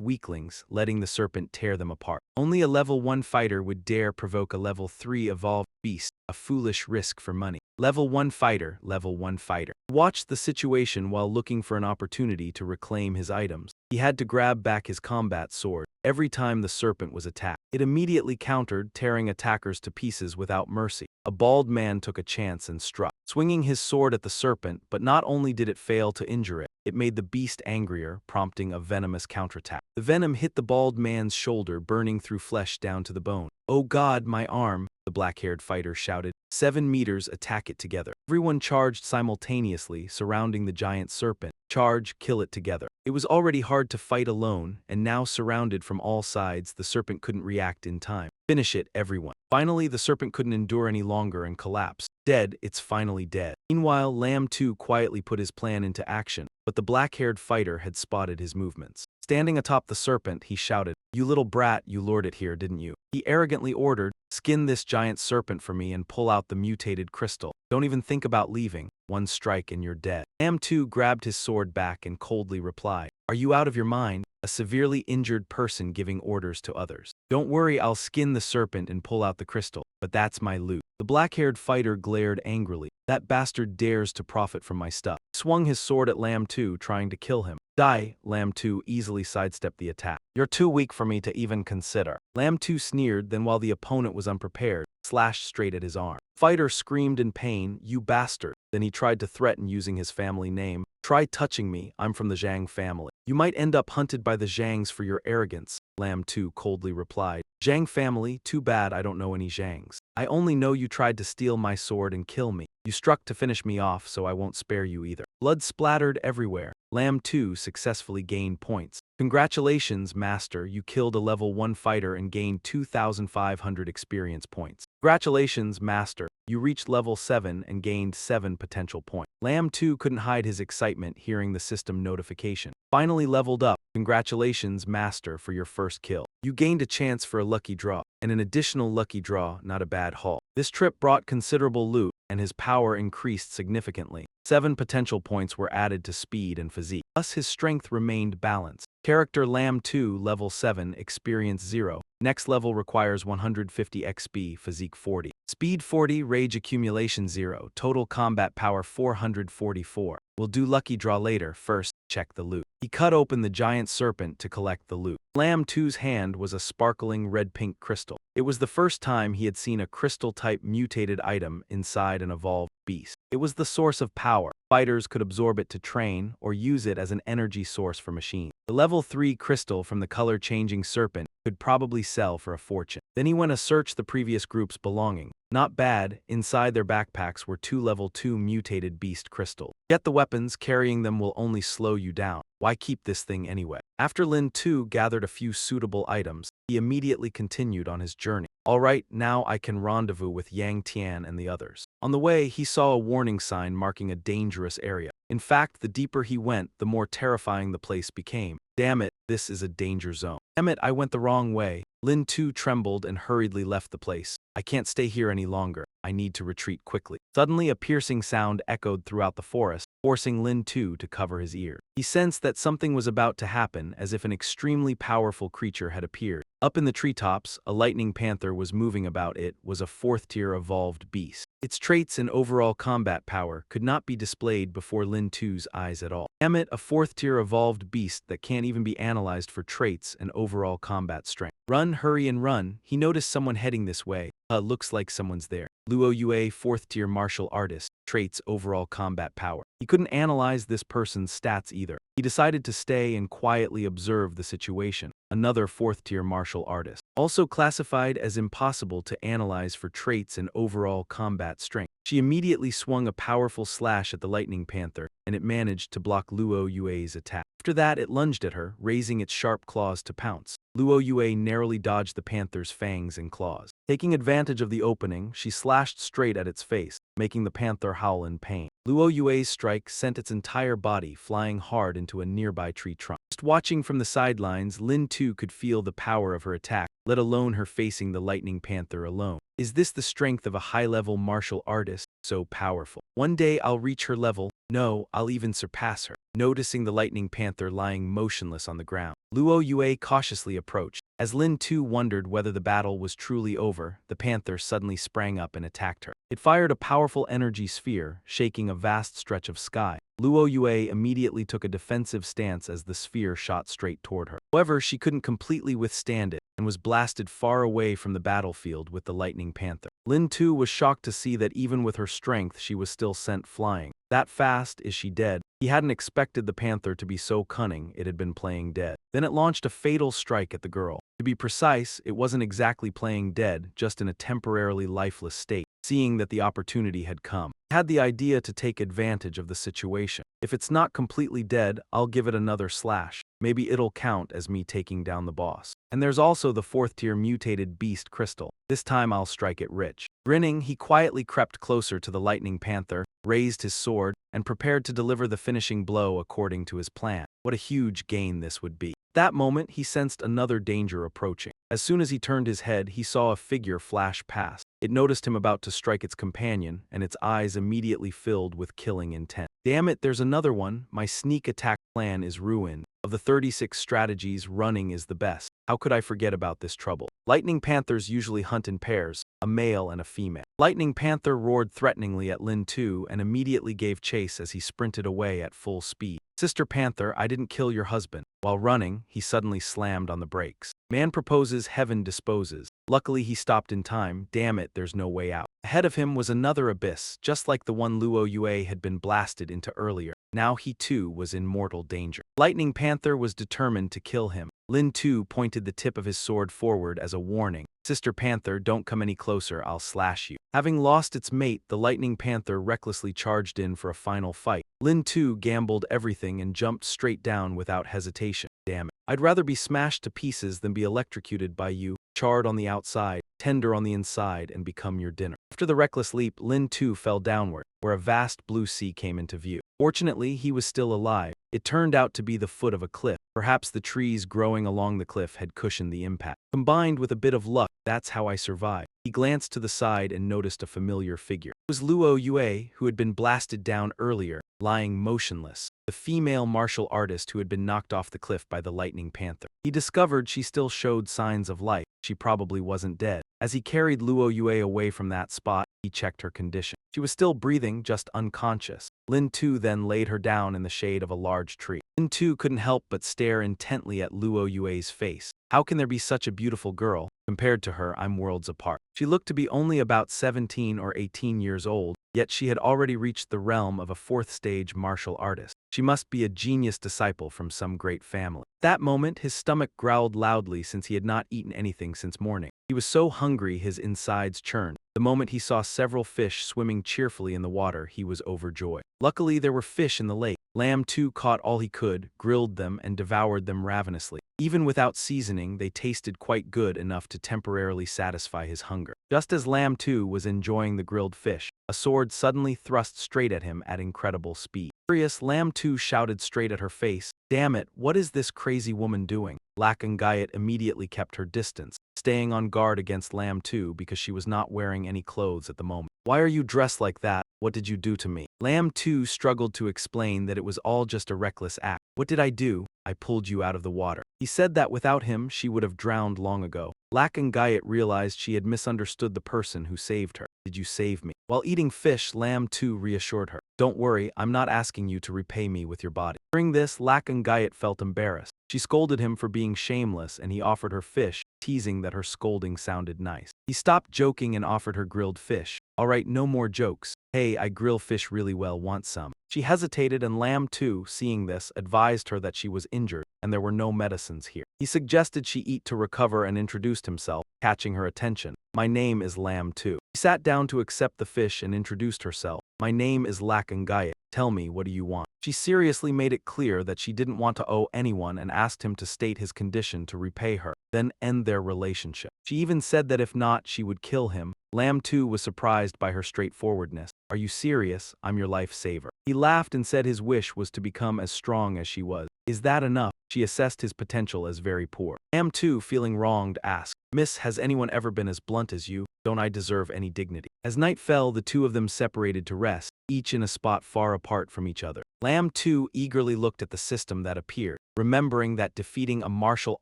weaklings, letting the serpent tear them apart. Only a level 1 fighter would dare provoke a level 3 evolved beast, a foolish risk for money. Level 1 fighter, level 1 fighter. He watched the situation while looking for an opportunity to reclaim his items. He had to grab back his combat sword every time the serpent was attacked. It immediately countered, tearing attackers to pieces without mercy. A bald man took a chance and struck, swinging his sword at the serpent, but not only did it fail to injure it, it made the beast angrier, prompting a venomous counterattack. The venom hit the bald man's shoulder, burning through flesh down to the bone. Oh God, my arm, the black-haired fighter shouted. 7 meters, attack it together. Everyone charged simultaneously, surrounding the giant serpent. Charge, kill it together. It was already hard to fight alone, and now surrounded from all sides, the serpent couldn't react in time. Finish it, everyone. Finally, the serpent couldn't endure any longer and collapsed. Dead, it's finally dead. Meanwhile, Lamb 2 quietly put his plan into action, but the black-haired fighter had spotted his movements. Standing atop the serpent, he shouted, "You little brat, you lured it here, didn't you?" He arrogantly ordered, "Skin this giant serpent for me and pull out the mutated crystal. Don't even think about leaving. One strike and you're dead." Lamb 2 grabbed his sword back and coldly replied, "Are you out of your mind? A severely injured person giving orders to others. Don't worry, I'll skin the serpent and pull out the crystal, but that's my loot." The black-haired fighter glared angrily. "That bastard dares to profit from my stuff." He swung his sword at Lamb 2, trying to kill him. "Die!" Lamb 2 easily sidestepped the attack. "You're too weak for me to even consider." Lamb 2 sneered, then while the opponent was unprepared, slashed straight at his arm. Fighter screamed in pain, "You bastard." Then he tried to threaten using his family name. "Try touching me, I'm from the Zhang family. You might end up hunted by the Zhangs for your arrogance." Lamb 2 coldly replied, "Zhang family? Too bad I don't know any Zhangs. I only know you tried to steal my sword and kill me. You struck to finish me off, so I won't spare you either." Blood splattered everywhere. Lamb 2 successfully gained points. "Congratulations, Master, you killed a level 1 fighter and gained 2,500 experience points." "Congratulations, Master, you reached level 7 and gained 7 potential points." Lamb 2 couldn't hide his excitement hearing the system notification. "Finally leveled up. Congratulations, Master, for your first kill. You gained a chance for a lucky draw, and an additional lucky draw, not a bad haul." This trip brought considerable loot, and his power increased significantly. 7 potential points were added to speed and physique. Thus his strength remained balanced. Character Lamb 2, level 7, experience 0. Next level requires 150 XP, physique 40. Speed 40, rage accumulation 0, total combat power 444. We'll do lucky draw later, first, check the loot. He cut open the giant serpent to collect the loot. Lamb 2's hand was a sparkling red-pink crystal. It was the first time he had seen a crystal-type mutated item inside an evolved beast. It was the source of power. Fighters could absorb it to train or use it as an energy source for machines. The level 3 crystal from the color-changing serpent could probably sell for a fortune. Then he went to search the previous group's belongings. Not bad, inside their backpacks were 2 level 2 mutated beast crystals. Get the weapons, carrying them will only slow you down. Why keep this thing anyway? After Lynn 2 gathered a few suitable items, he immediately continued on his journey. All right, now I can rendezvous with Yang Tian and the others. On the way, he saw a warning sign marking a dangerous area. In fact, the deeper he went, the more terrifying the place became. Damn it, this is a danger zone. Damn it, I went the wrong way. Lynn 2 trembled and hurriedly left the place. I can't stay here any longer. I need to retreat quickly. Suddenly, a piercing sound echoed throughout the forest, forcing Lynn 2 to cover his ear. He sensed that something was about to happen, as if an extremely powerful creature had appeared. Up in the treetops, a lightning panther was moving about. It was a 4th-tier evolved beast. Its traits and overall combat power could not be displayed before Lynn 2's eyes at all. Damn it, a 4th-tier evolved beast that can't even be analyzed for traits and overall combat strength. Run, hurry and run. He noticed someone heading this way. Looks like someone's there. Luo Yue, 4th-tier martial artist. Traits, overall combat power. He couldn't analyze this person's stats either. He decided to stay and quietly observe the situation. another fourth-tier martial artist. Also classified as impossible to analyze for traits and overall combat strength. She immediately swung a powerful slash at the Lightning Panther, and it managed to block Luo Yue's attack. After that, it lunged at her, raising its sharp claws to pounce. Luo Yue narrowly dodged the panther's fangs and claws. Taking advantage of the opening, she slashed straight at its face, making the panther howl in pain. Luo Yue's strike sent its entire body flying hard into a nearby tree trunk. Just watching from the sidelines, Lynn too could feel the power of her attack, let alone her facing the Lightning Panther alone. Is this the strength of a high-level martial artist? So powerful. One day I'll reach her level. No, I'll even surpass her. Noticing the Lightning Panther lying motionless on the ground, Luo Yue cautiously approached. As Lin too wondered whether the battle was truly over, the panther suddenly sprang up and attacked her. It fired a powerful energy sphere, shaking a vast stretch of sky. Luo Yue immediately took a defensive stance as the sphere shot straight toward her. However, she couldn't completely withstand it and was blasted far away from the battlefield with the Lightning Panther. Lin too was shocked to see that even with her strength she was still sent flying. That fast, is she dead? He hadn't expected the panther to be so cunning, it had been playing dead. Then it launched a fatal strike at the girl. To be precise, it wasn't exactly playing dead, just in a temporarily lifeless state. Seeing that the opportunity had come, he had the idea to take advantage of the situation. If it's not completely dead, I'll give it another slash. Maybe it'll count as me taking down the boss. And there's also the 4th-tier mutated beast crystal. This time I'll strike it rich. Grinning, he quietly crept closer to the Lightning Panther, raised his sword, and prepared to deliver the finishing blow according to his plan. What a huge gain this would be. That moment, he sensed another danger approaching. As soon as he turned his head, he saw a figure flash past. It noticed him about to strike its companion, and its eyes immediately filled with killing intent. Damn it, there's another one. My sneak attack plan is ruined. Of the 36 strategies, running is the best. How could I forget about this trouble? Lightning panthers usually hunt in pairs, a male and a female. Lightning Panther roared threateningly at Lin 2 and immediately gave chase as he sprinted away at full speed. Sister Panther, I didn't kill your husband. While running, he suddenly slammed on the brakes. Man proposes, heaven disposes. Luckily, he stopped in time. Damn it, there's no way out. Ahead of him was another abyss, just like the one Luo Yue had been blasted into earlier. Now he too was in mortal danger. Lightning Panther was determined to kill him. Lin 2 pointed the tip of his sword forward as a warning. Sister Panther, don't come any closer, I'll slash you. Having lost its mate, the Lightning Panther recklessly charged in for a final fight. Lin 2 gambled everything and jumped straight down without hesitation. Damn it. I'd rather be smashed to pieces than be electrocuted by you, charred on the outside, tender on the inside, and become your dinner. After the reckless leap, Lin 2 fell downward, where a vast blue sea came into view. Fortunately, he was still alive. It turned out to be the foot of a cliff. Perhaps the trees growing along the cliff had cushioned the impact. Combined with a bit of luck, that's how I survived. He glanced to the side and noticed a familiar figure. It was Luo Yue, who had been blasted down earlier, lying motionless. The female martial artist who had been knocked off the cliff by the Lightning Panther. He discovered she still showed signs of life. She probably wasn't dead. As he carried Luo Yue away from that spot, he checked her condition. She was still breathing, just unconscious. Lin 2 then laid her down in the shade of a large tree. Lin 2 couldn't help but stare intently at Luo Yue's face. How can there be such a beautiful girl? Compared to her, I'm worlds apart. She looked to be only about 17 or 18 years old, yet she had already reached the realm of a 4th-stage martial artist. She must be a genius disciple from some great family. At that moment, his stomach growled loudly since he had not eaten anything since morning. He was so hungry his insides churned. The moment he saw several fish swimming cheerfully in the water, he was overjoyed. Luckily, there were fish in the lake. Lamb 2 caught all he could, grilled them, and devoured them ravenously. Even without seasoning, they tasted quite good enough to temporarily satisfy his hunger. Just as Lamb 2 was enjoying the grilled fish, a sword suddenly thrust straight at him at incredible speed. Furious, Lamb 2 shouted straight at her face, "Damn it, what is this crazy woman doing?" Lakangayat immediately kept her distance, staying on guard against Lamb 2 because she was not wearing any clothes at the moment. "Why are you dressed like that? What did you do to me?" Lamb 2 struggled to explain that it was all just a reckless act. "What did I do? I pulled you out of the water." He said that without him, she would have drowned long ago. Lakangayat realized she had misunderstood the person who saved her. "Did you save me?" While eating fish, Lamb 2 reassured her. "Don't worry, I'm not asking you to repay me with your body." Hearing this, Lakangayat felt embarrassed. She scolded him for being shameless and he offered her fish, teasing that her scolding sounded nice. He stopped joking and offered her grilled fish. "Alright, no more jokes. Hey, I grill fish really well, want some?" She hesitated and Lamb 2, seeing this, advised her that she was injured. and there were no medicines here. He suggested she eat to recover and introduced himself, catching her attention. My name is Lamb too. She sat down to accept the fish and introduced herself. My name is Lakangaya. Tell me, what do you want? She seriously made it clear that she didn't want to owe anyone and asked him to state his condition to repay her, then end their relationship. She even said that if not, she would kill him. Lamb too was surprised by her straightforwardness. Are you serious? I'm your life saver. He laughed and said his wish was to become as strong as she was. Is that enough? She assessed his potential as very poor. Lamb too, feeling wronged, asked, Miss, has anyone ever been as blunt as you? Don't I deserve any dignity? As night fell, the two of them separated to rest, each in a spot far apart from each other. Lamb too eagerly looked at the system that appeared, remembering that defeating a martial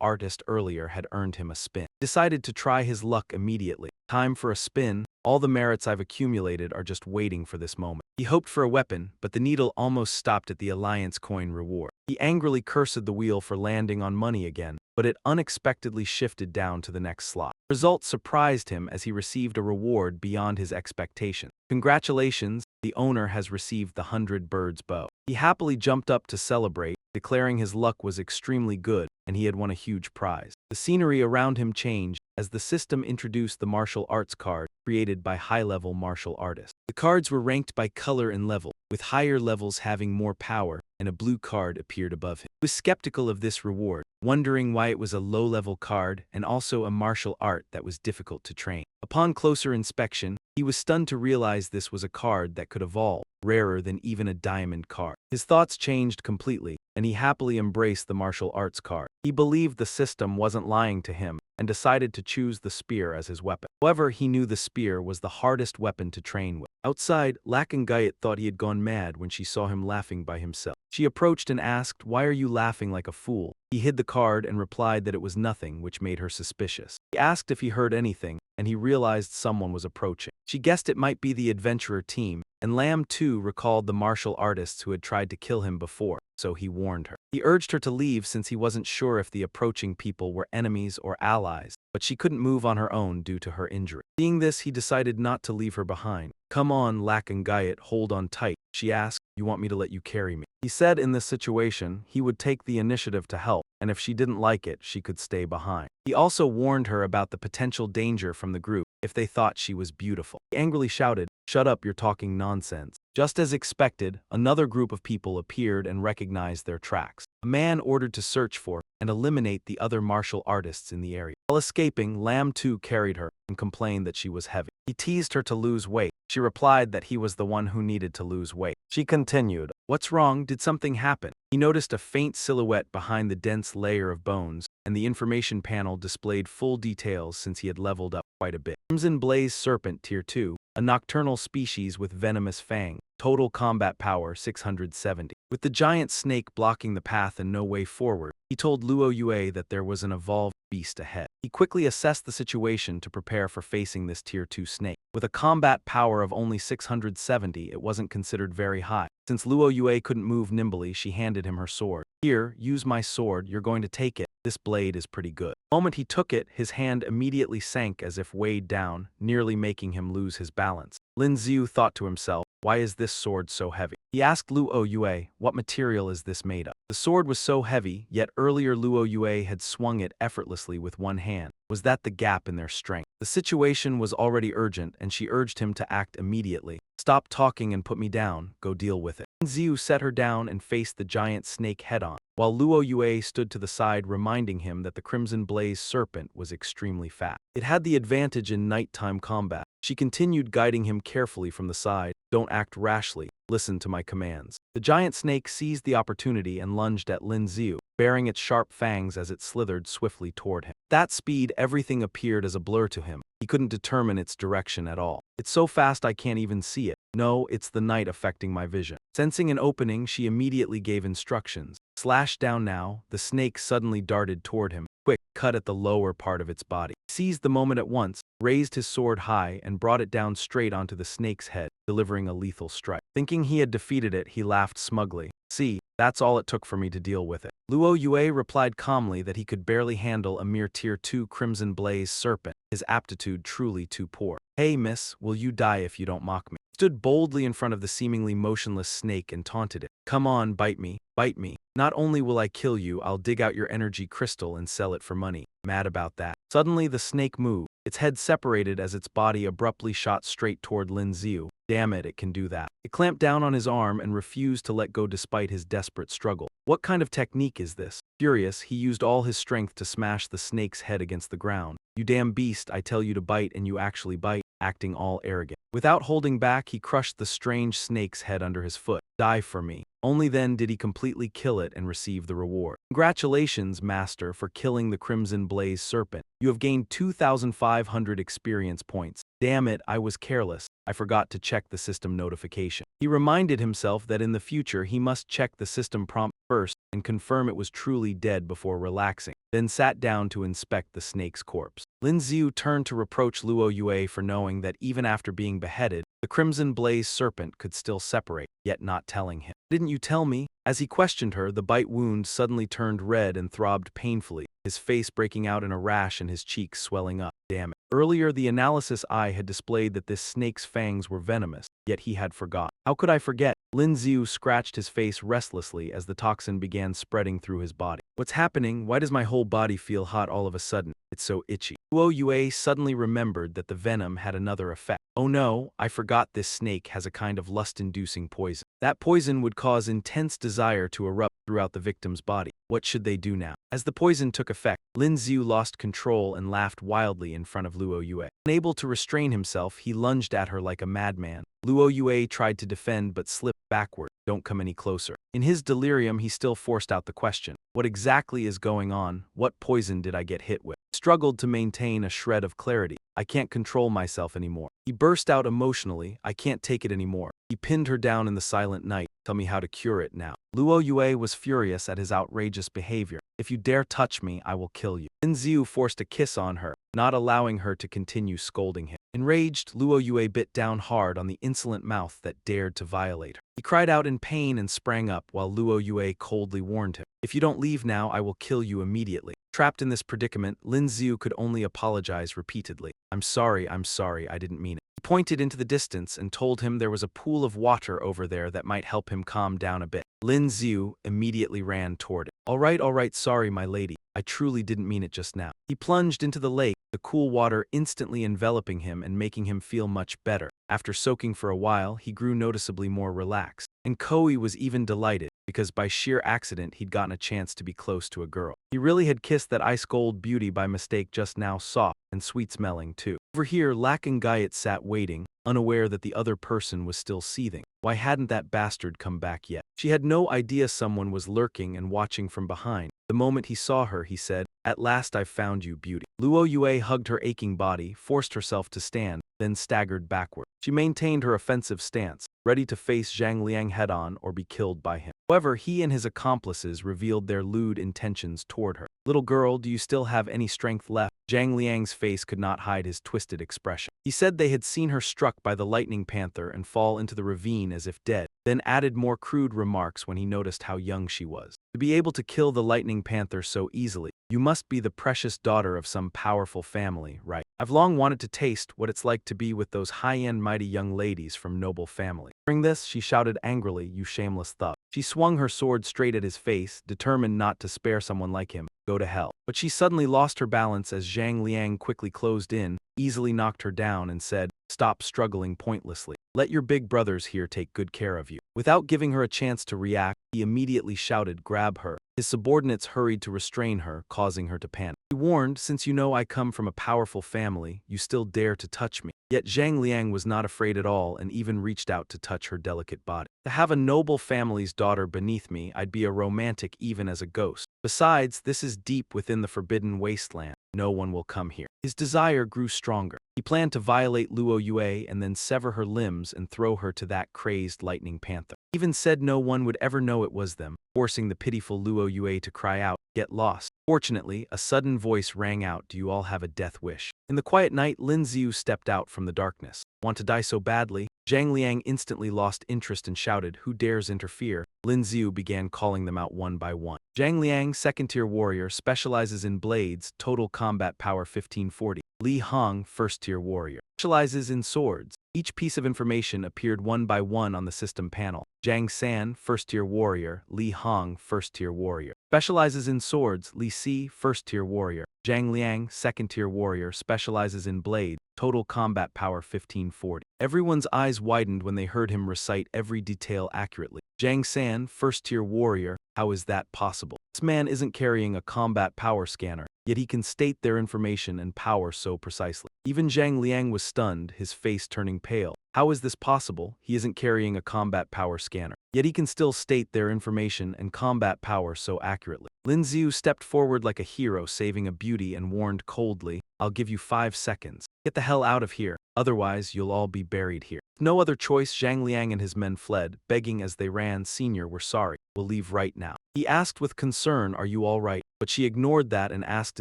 artist earlier had earned him a spin. He decided to try his luck immediately. Time for a spin. All the merits I've accumulated are just waiting for this moment. He hoped for a weapon, but the needle almost stopped at the Alliance coin reward. He angrily cursed the wheel for landing on money again, but it unexpectedly shifted down to the next slot. The result surprised him as he received a reward beyond his expectations. Congratulations, the owner has received the 100 birds bow. He happily jumped up to celebrate, declaring his luck was extremely good and he had won a huge prize. The scenery around him changed as the system introduced the martial arts card created by high-level martial artists. The cards were ranked by color and level, with higher levels having more power, and a blue card appeared above him. He was skeptical of this reward, wondering why it was a low-level card and also a martial art that was difficult to train. Upon closer inspection, he was stunned to realize this was a card that could evolve, rarer than even a diamond card. His thoughts changed completely, and he happily embraced the martial arts card. He believed the system wasn't lying to him, and decided to choose the spear as his weapon. However, he knew the spear was the hardest weapon to train with. Outside, Lakangayat thought he had gone mad when she saw him laughing by himself. She approached and asked, Why are you laughing like a fool? He hid the card and replied that it was nothing, which made her suspicious. He asked if he heard anything, and he realized someone was approaching. She guessed it might be the adventurer team, and Lamb too recalled the martial artists who had tried to kill him before, so he warned her. He urged her to leave since he wasn't sure if the approaching people were enemies or allies, but she couldn't move on her own due to her injury. Seeing this, he decided not to leave her behind. Come on, Lakangayat, hold on tight. She asked, You want me to let you carry me? He said in this situation, he would take the initiative to help, and if she didn't like it, she could stay behind. He also warned her about the potential danger from the group if they thought she was beautiful. He angrily shouted, Shut up, you're talking nonsense. Just as expected, another group of people appeared and recognized their tracks. A man ordered to search for and eliminate the other martial artists in the area. While escaping, Lamb too carried her and complained that she was heavy. He teased her to lose weight. She replied that he was the one who needed to lose weight. She continued, What's wrong? Did something happen? He noticed a faint silhouette behind the dense layer of bones, and the information panel displayed full details since he had leveled up quite a bit. Crimson Blaze Serpent Tier 2, a nocturnal species with venomous fang. Total combat power 670. With the giant snake blocking the path and no way forward, he told Luo Yue that there was an evolved beast ahead. He quickly assessed the situation to prepare for facing this Tier 2 snake. With a combat power of only 670, it wasn't considered very high. Since Luo Yue couldn't move nimbly, she handed him her sword. Here, use my sword, you're going to take it. This blade is pretty good. The moment he took it, his hand immediately sank as if weighed down, nearly making him lose his balance. Lin Xiu thought to himself, Why is this sword so heavy? He asked Luo Yue, What material is this made of? The sword was so heavy, yet earlier Luo Yue had swung it effortlessly with one hand. Was that the gap in their strength? The situation was already urgent, and she urged him to act immediately. Stop talking and put me down, go deal with it. Lin Xiu set her down and faced the giant snake head-on, while Luo Yue stood to the side reminding him that the Crimson Blaze Serpent was extremely fast. It had the advantage in nighttime combat. She continued guiding him carefully from the side. Don't act rashly. Listen to my commands. The giant snake seized the opportunity and lunged at Lin Xiu, baring its sharp fangs as it slithered swiftly toward him. At that speed, everything appeared as a blur to him. He couldn't determine its direction at all. It's so fast I can't even see it. No, it's the night affecting my vision. Sensing an opening, she immediately gave instructions. Slash down now. The snake suddenly darted toward him. Quick, cut at the lower part of its body. He seized the moment at once, raised his sword high, and brought it down straight onto the snake's head, delivering a lethal strike. Thinking he had defeated it, he laughed smugly. See, that's all it took for me to deal with it. Luo Yue replied calmly that he could barely handle a mere Tier 2 Crimson Blaze Serpent, his aptitude truly too poor. Hey miss, will you die if you don't mock me? stood boldly in front of the seemingly motionless snake and taunted it. Come on, bite me, bite me. Not only will I kill you, I'll dig out your energy crystal and sell it for money. Mad about that. Suddenly the snake moved. Its head separated as its body abruptly shot straight toward Lin Xiu. Damn it, it can do that. It clamped down on his arm and refused to let go despite his desperate struggle. What kind of technique is this? Furious, he used all his strength to smash the snake's head against the ground. You damn beast, I tell you to bite and you actually bite, acting all arrogant. Without holding back, he crushed the strange snake's head under his foot. Die for me. Only then did he completely kill it and receive the reward. Congratulations, Master, for killing the Crimson Blaze Serpent. You have gained 2,500 experience points. Damn it, I was careless. I forgot to check the system notification. He reminded himself that in the future he must check the system prompt first and confirm it was truly dead before relaxing, then sat down to inspect the snake's corpse. Lin Xiu turned to reproach Luo Yue for knowing that even after being beheaded, the Crimson Blaze Serpent could still separate, yet not telling him. Didn't you tell me? As he questioned her, the bite wound suddenly turned red and throbbed painfully, his face breaking out in a rash and his cheeks swelling up. Damn it. Earlier, the analysis eye had displayed that this snake's fangs were venomous, yet he had forgot. How could I forget? Lin Xiu scratched his face restlessly as the toxin began spreading through his body. What's happening? Why does my whole body feel hot all of a sudden? It's so itchy. Luo Yue suddenly remembered that the venom had another effect. Oh no, I forgot this snake has a kind of lust-inducing poison. That poison would cause intense desire to erupt throughout the victim's body. What should they do now? As the poison took effect, Lin Xiu lost control and laughed wildly in front of Luo Yue. Unable to restrain himself, he lunged at her like a madman. Luo Yue tried to defend but slipped backward. Don't come any closer. In his delirium, he still forced out the question. What exactly is going on? What poison did I get hit with? Struggled to maintain a shred of clarity. I can't control myself anymore. He burst out emotionally. I can't take it anymore. He pinned her down in the silent night. Tell me how to cure it now. Luo Yue was furious at his outrageous behavior. If you dare touch me, I will kill you. Lin Xiu forced a kiss on her, not allowing her to continue scolding him. Enraged, Luo Yue bit down hard on the insolent mouth that dared to violate her. He cried out in pain and sprang up while Luo Yue coldly warned him. If you don't leave now, I will kill you immediately. Trapped in this predicament, Lin Xiu could only apologize repeatedly. I'm sorry, I didn't mean it. He pointed into the distance and told him there was a pool of water over there that might help him calm down a bit. Lin Xiu immediately ran toward it. All right, sorry, my lady. I truly didn't mean it just now. He plunged into the lake, the cool water instantly enveloping him and making him feel much better. After soaking for a while, he grew noticeably more relaxed. And Koi was even delighted, because by sheer accident he'd gotten a chance to be close to a girl. He really had kissed that ice-cold beauty by mistake, just now soft and sweet-smelling too. Over here, Lack and Gaiet sat waiting, unaware that the other person was still seething. Why hadn't that bastard come back yet? She had no idea someone was lurking and watching from behind. The moment he saw her, he said, "At last I've found you, beauty." Luo Yue hugged her aching body, forced herself to stand, then staggered backward. She maintained her offensive stance, ready to face Zhang Liang head-on or be killed by him. However, he and his accomplices revealed their lewd intentions toward her. Little girl, do you still have any strength left? Zhang Liang's face could not hide his twisted expression. He said they had seen her struck by the lightning panther and fall into the ravine as if dead, then added more crude remarks when he noticed how young she was. To be able to kill the lightning panther so easily, you must be the precious daughter of some powerful family, right? I've long wanted to taste what it's like to be with those high-end mighty young ladies from noble family. Hearing this, she shouted angrily, "You shameless thug." She swung her sword straight at his face, determined not to spare someone like him. Go to hell. But she suddenly lost her balance as Zhang Liang quickly closed in, easily knocked her down and said, "Stop struggling pointlessly. Let your big brothers here take good care of you." Without giving her a chance to react, he immediately shouted, "Grab her." His subordinates hurried to restrain her, causing her to panic. He warned, "Since you know I come from a powerful family, you still dare to touch me." Yet Zhang Liang was not afraid at all and even reached out to touch her delicate body. To have a noble family's daughter beneath me, I'd be a romantic even as a ghost. Besides, this is deep within the forbidden wasteland. No one will come here. His desire grew stronger. He planned to violate Luo Yue and then sever her limbs and throw her to that crazed lightning panther. He even said no one would ever know it was them, forcing the pitiful Luo Yue to cry out, "Get lost." Fortunately, a sudden voice rang out, "Do you all have a death wish?" In the quiet night, Lin Xiu stepped out from the darkness. Want to die so badly? Zhang Liang instantly lost interest and shouted, "Who dares interfere?" Lin Xiu began calling them out one by one. Zhang Liang, second-tier warrior, specializes in blades, total combat power 1540. Li Hong, first-tier warrior, specializes in swords. Each piece of information appeared one by one on the system panel. Zhang San, first-tier warrior. Li Hong, first-tier warrior, specializes in swords. Li Si, first-tier warrior. Zhang Liang, second-tier warrior, specializes in blades. Total combat power 1540. Everyone's eyes widened when they heard him recite every detail accurately. Zhang San, first-tier warrior, how is that possible? This man isn't carrying a combat power scanner, yet he can state their information and power so precisely. Even Zhang Liang was stunned, his face turning pale. How is this possible? He isn't carrying a combat power scanner, yet he can still state their information and combat power so accurately. Lin Xiu stepped forward like a hero saving a beauty and warned coldly, "I'll give you 5 seconds. Get the hell out of here, otherwise you'll all be buried here." With no other choice, Zhang Liang and his men fled, begging as they ran, "Senior, we're sorry. We'll leave right now." He asked with concern, "Are you all right?" But she ignored that and asked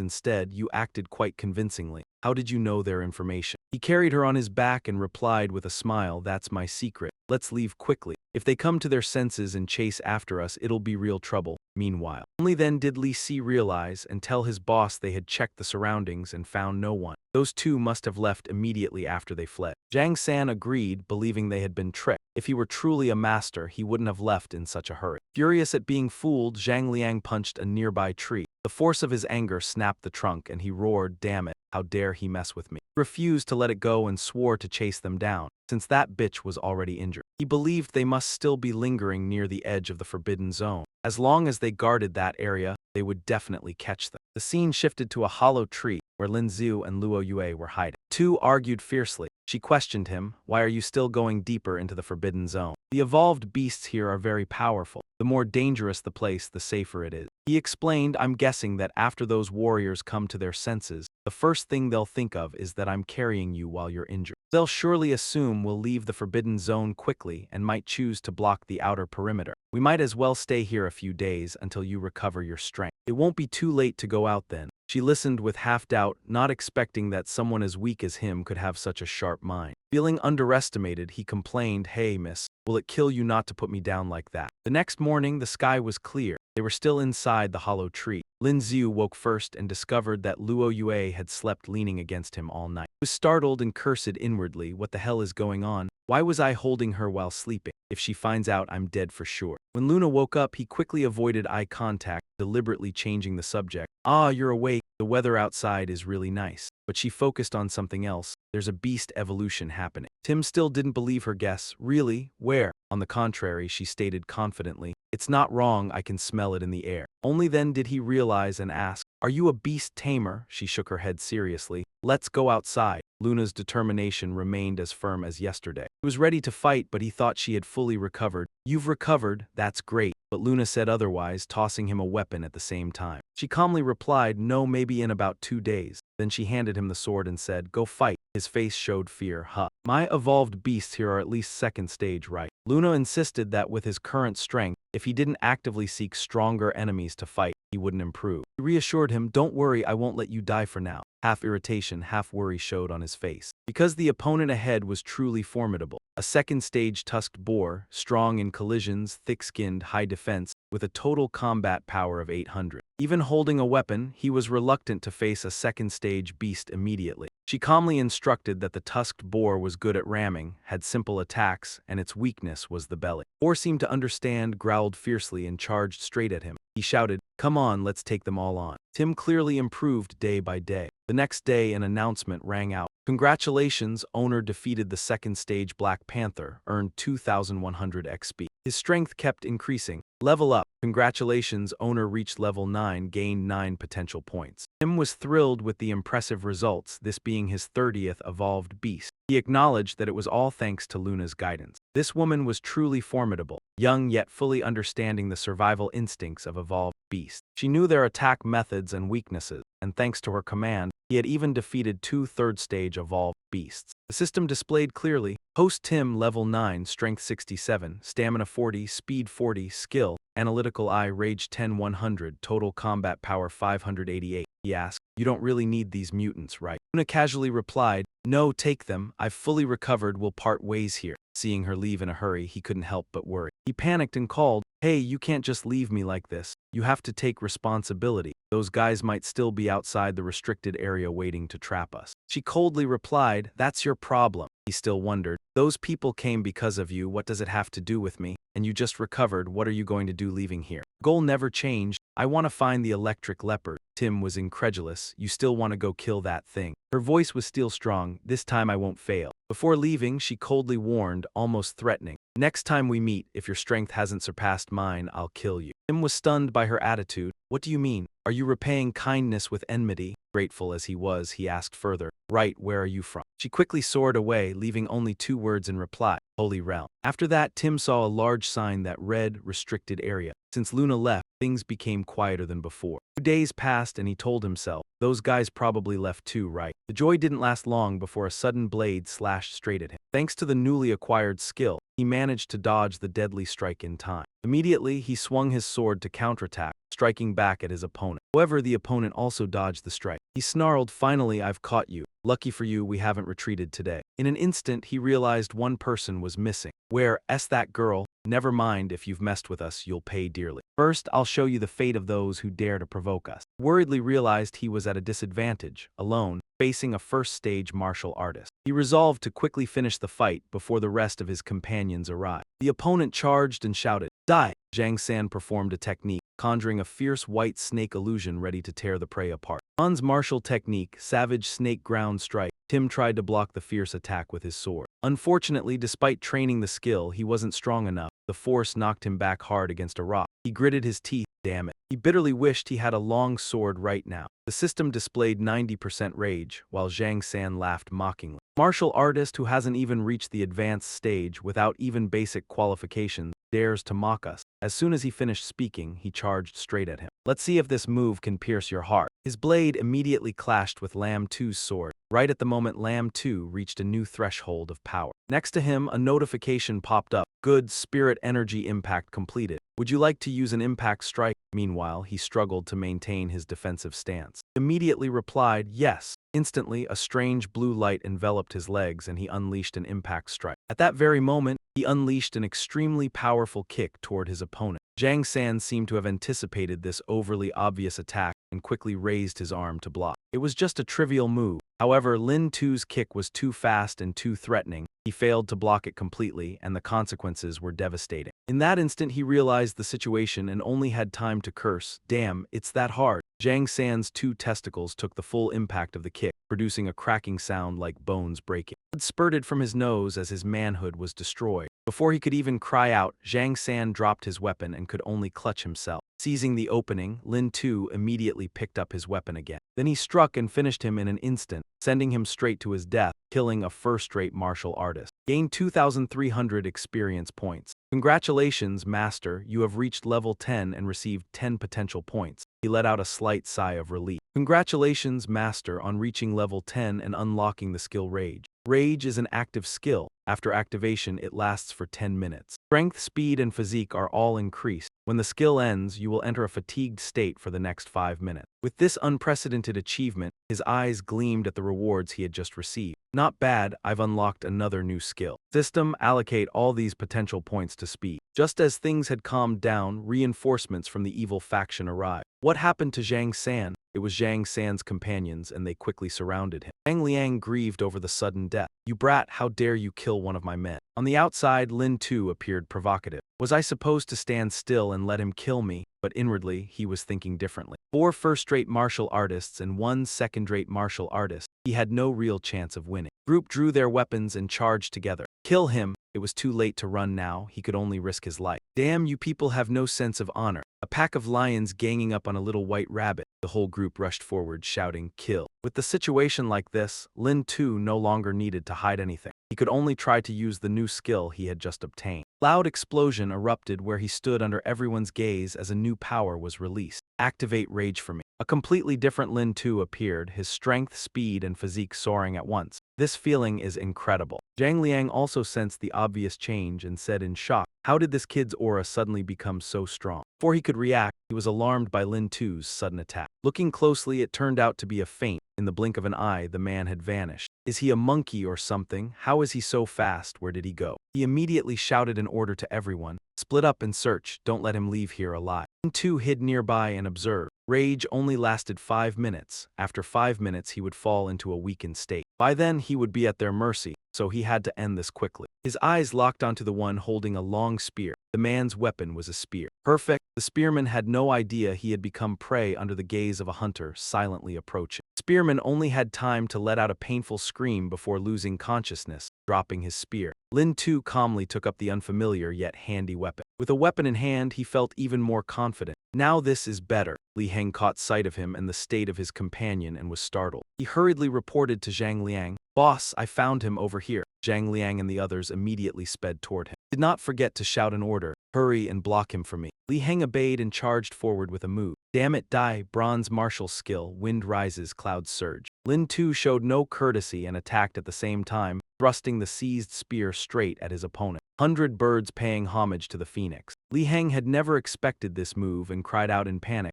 instead, "You acted quite convincingly. How did you know their information?" He carried her on his back and replied with a smile, "That's my secret. Let's leave quickly. If they come to their senses and chase after us, it'll be real trouble." Meanwhile, only then did Li Si realize and tell his boss they had checked the surroundings and found no one. Those two must have left immediately after they fled. Zhang San agreed, believing they had been tricked. If he were truly a master, he wouldn't have left in such a hurry. Furious at being fooled, Zhang Liang punched a nearby tree. The force of his anger snapped the trunk and he roared, "Damn it, how dare he mess with me." He refused to let it go and swore to chase them down, since that bitch was already injured. He believed they must still be lingering near the edge of the forbidden zone. As long as they guarded that area, they would definitely catch them. The scene shifted to a hollow tree where Lin Xiu and Luo Yue were hiding. Two argued fiercely. She questioned him, "Why are you still going deeper into the forbidden zone? The evolved beasts here are very powerful. The more dangerous the place, the safer it is." He explained, "I'm guessing that after those warriors come to their senses, the first thing they'll think of is that I'm carrying you while you're injured. They'll surely assume we'll leave the forbidden zone quickly and might choose to block the outer perimeter. We might as well stay here a few days until you recover your strength. It won't be too late to go out then." She listened with half-doubt, not expecting that someone as weak as him could have such a sharp mind. Feeling underestimated, he complained, "Hey, miss, will it kill you not to put me down like that?" The next morning, the sky was clear. They were still inside the hollow tree. Lin Xiu woke first and discovered that Luo Yue had slept leaning against him all night. He was startled and cursed inwardly, "What the hell is going on? Why was I holding her while sleeping? If she finds out, I'm dead for sure." When Luna woke up, he quickly avoided eye contact, deliberately changing the subject. "Ah, you're awake. The weather outside is really nice." But she focused on something else. "There's a beast evolution happening." Tim still didn't believe her guess. "Really? Where?" On the contrary, she stated confidently, "It's not wrong, I can smell it in the air." Only then did he realize and ask, "Are you a beast tamer?" She shook her head seriously. "Let's go outside." Luna's determination remained as firm as yesterday. He was ready to fight, but he thought she had fully recovered. "You've recovered, that's great." But Luna said otherwise, tossing him a weapon at the same time. She calmly replied, "No, maybe in about 2 days. Then she handed him the sword and said, "Go fight." His face showed fear. "Huh. My evolved beasts here are at least second stage, right?" Luna insisted that with his current strength, if he didn't actively seek stronger enemies to fight, he wouldn't improve. He reassured him, "Don't worry, I won't let you die for now." Half irritation, half worry showed on his face. Because the opponent ahead was truly formidable. A second-stage tusked boar, strong in collisions, thick-skinned, high defense, with a total combat power of 800. Even holding a weapon, he was reluctant to face a second-stage beast immediately. She calmly instructed that the tusked boar was good at ramming, had simple attacks, and its weakness was the belly. Boar seemed to understand, growled fiercely, and charged straight at him. He shouted, "Come on, let's take them all on." Tim clearly improved day by day. The next day, an announcement rang out. "Congratulations, owner defeated the second stage Black Panther, earned 2,100 XP. His strength kept increasing. Level up. Congratulations, owner reached level 9, gained 9 potential points." Tim was thrilled with the impressive results, this being his 30th evolved beast. He acknowledged that it was all thanks to Luna's guidance. This woman was truly formidable, young yet fully understanding the survival instincts of evolved beasts. She knew their attack methods and weaknesses, and thanks to her command, he had even defeated 2 third-stage evolved beasts. The system displayed clearly, Host Tim level 9, strength 67, stamina 40, speed 40, skill, analytical eye, rage 10 100, total combat power 588. He asked, You don't really need these mutants, right? Luna casually replied, no, take them. I've fully recovered, we'll part ways here. Seeing her leave in a hurry, he couldn't help but worry. He panicked and called, hey, you can't just leave me like this. You have to take responsibility. Those guys might still be outside the restricted area waiting to trap us. She coldly replied, that's your problem. He still wondered, those people came because of you, what does it have to do with me? And you just recovered, what are you going to do leaving here? Goal never changed. I want to find the electric leopard. Tim was incredulous. You still want to go kill that thing? Her voice was still strong. This time I won't fail. Before leaving, she coldly warned, almost threatening. Next time we meet, if your strength hasn't surpassed mine, I'll kill you. Tim was stunned by her attitude. What do you mean? Are you repaying kindness with enmity? Grateful as he was, he asked further. Right, where are you from? She quickly soared away, leaving only 2 words in reply. Holy Realm. After that, Tim saw a large sign that read, restricted area. Since Luna left, things became quieter than before. 2 days passed and he told himself, those guys probably left too, right? The joy didn't last long before a sudden blade slashed straight at him. Thanks to the newly acquired skill, he managed to dodge the deadly strike in time. Immediately, he swung his sword to counterattack, striking back at his opponent. However, the opponent also dodged the strike. He snarled, finally, I've caught you. Lucky for you, we haven't retreated today. In an instant, he realized one person was missing. Where's that girl? Never mind, if you've messed with us, you'll pay dearly. First, I'll show you the fate of those who dare to provoke us. Worriedly realized he was at a disadvantage, alone, facing a first-stage martial artist. He resolved to quickly finish the fight before the rest of his companions arrived. The opponent charged and shouted, die! Zhang San performed a technique, conjuring a fierce white snake illusion ready to tear the prey apart. Han's martial technique, savage snake ground strike. Tim tried to block the fierce attack with his sword. Unfortunately, despite training the skill, he wasn't strong enough. The force knocked him back hard against a rock. He gritted his teeth. Damn it. He bitterly wished he had a long sword right now. The system displayed 90% rage, while Zhang San laughed mockingly. Martial artist who hasn't even reached the advanced stage without even basic qualifications dares to mock us. As soon as he finished speaking, he charged straight at him. Let's see if this move can pierce your heart. His blade immediately clashed with Lam 2's sword. Right at the moment, Lam 2 reached a new threshold of power. Next to him, a notification popped up. Good spirit energy impact completed. Would you like to use an impact strike? Meanwhile, he struggled to maintain his defensive stance. Immediately replied, yes. Instantly, a strange blue light enveloped his legs and he unleashed an impact strike. At that very moment, he unleashed an extremely powerful kick toward his opponent. Zhang San seemed to have anticipated this overly obvious attack and quickly raised his arm to block. It was just a trivial move. However, Lin 2's kick was too fast and too threatening. He failed to block it completely, and the consequences were devastating. In that instant, he realized the situation and only had time to curse, damn, it's that hard. Zhang San's 2 testicles took the full impact of the kick, producing a cracking sound like bones breaking. Blood spurted from his nose as his manhood was destroyed. Before he could even cry out, Zhang San dropped his weapon and could only clutch himself. Seizing the opening, Lin 2 immediately picked up his weapon again. Then he struck and finished him in an instant, sending him straight to his death, killing a first-rate martial artist. Gained 2,300 experience points. Congratulations, Master, you have reached level 10 and received 10 potential points. He let out a slight sigh of relief. Congratulations, Master, on reaching level 10 and unlocking the skill Rage. Rage is an active skill. After activation, it lasts for 10 minutes. Strength, speed, and physique are all increased. When the skill ends, you will enter a fatigued state for the next 5 minutes. With this unprecedented achievement, his eyes gleamed at the rewards he had just received. Not bad, I've unlocked another new skill. System, allocate all these potential points to speed. Just as things had calmed down, reinforcements from the evil faction arrived. What happened to Zhang San? It was Zhang San's companions, and they quickly surrounded him. Zhang Liang grieved over the sudden death. You brat, how dare you kill one of my men? On the outside, Lin 2 appeared provocative. Was I supposed to stand still and let him kill me? But inwardly, he was thinking differently. 4 first-rate martial artists and 1 second-rate martial artist. He had no real chance of winning. Group drew their weapons and charged together. Kill him! It was too late to run now, he could only risk his life. Damn, you people have no sense of honor. A pack of lions ganging up on a little white rabbit. The whole group rushed forward, shouting, kill. With the situation like this, Lin 2 no longer needed to hide anything. He could only try to use the new skill he had just obtained. Loud explosion erupted where he stood under everyone's gaze as a new power was released. Activate Rage for me. A completely different Lin 2 appeared, his strength, speed, and physique soaring at once. This feeling is incredible. Zhang Liang also sensed the obvious change and said in shock, How did this kid's aura suddenly become so strong? Before he could react, he was alarmed by Lin Tu's sudden attack. Looking closely, it turned out to be a feint. In the blink of an eye, the man had vanished. Is he a monkey or something? How is he so fast? Where did he go? He immediately shouted an order to everyone. Split up and search. Don't let him leave here alive. Lin Tu hid nearby and observed. Rage only lasted 5 minutes. After 5 minutes, he would fall into a weakened state. By then, he would be at their mercy, so he had to end this quickly. His eyes locked onto the one holding a long spear. The man's weapon was a spear. Perfect. The spearman had no idea he had become prey under the gaze of a hunter silently approaching. The spearman only had time to let out a painful scream before losing consciousness, dropping his spear. Lin Tu calmly took up the unfamiliar yet handy weapon. With a weapon in hand, he felt even more confident. Now this is better. Li Heng caught sight of him and the state of his companion and was startled. He hurriedly reported to Zhang Liang, "Boss, I found him over here." Zhang Liang and the others immediately sped toward him. Did not forget to shout an order, "Hurry and block him for me." Li Heng obeyed and charged forward with a move. Damn it, die, bronze martial skill, wind rises, clouds surge. Lin Tu showed no courtesy and attacked at the same time, thrusting the seized spear straight at his opponent. 100 birds paying homage to the phoenix. Li Heng had never expected this move and cried out in panic.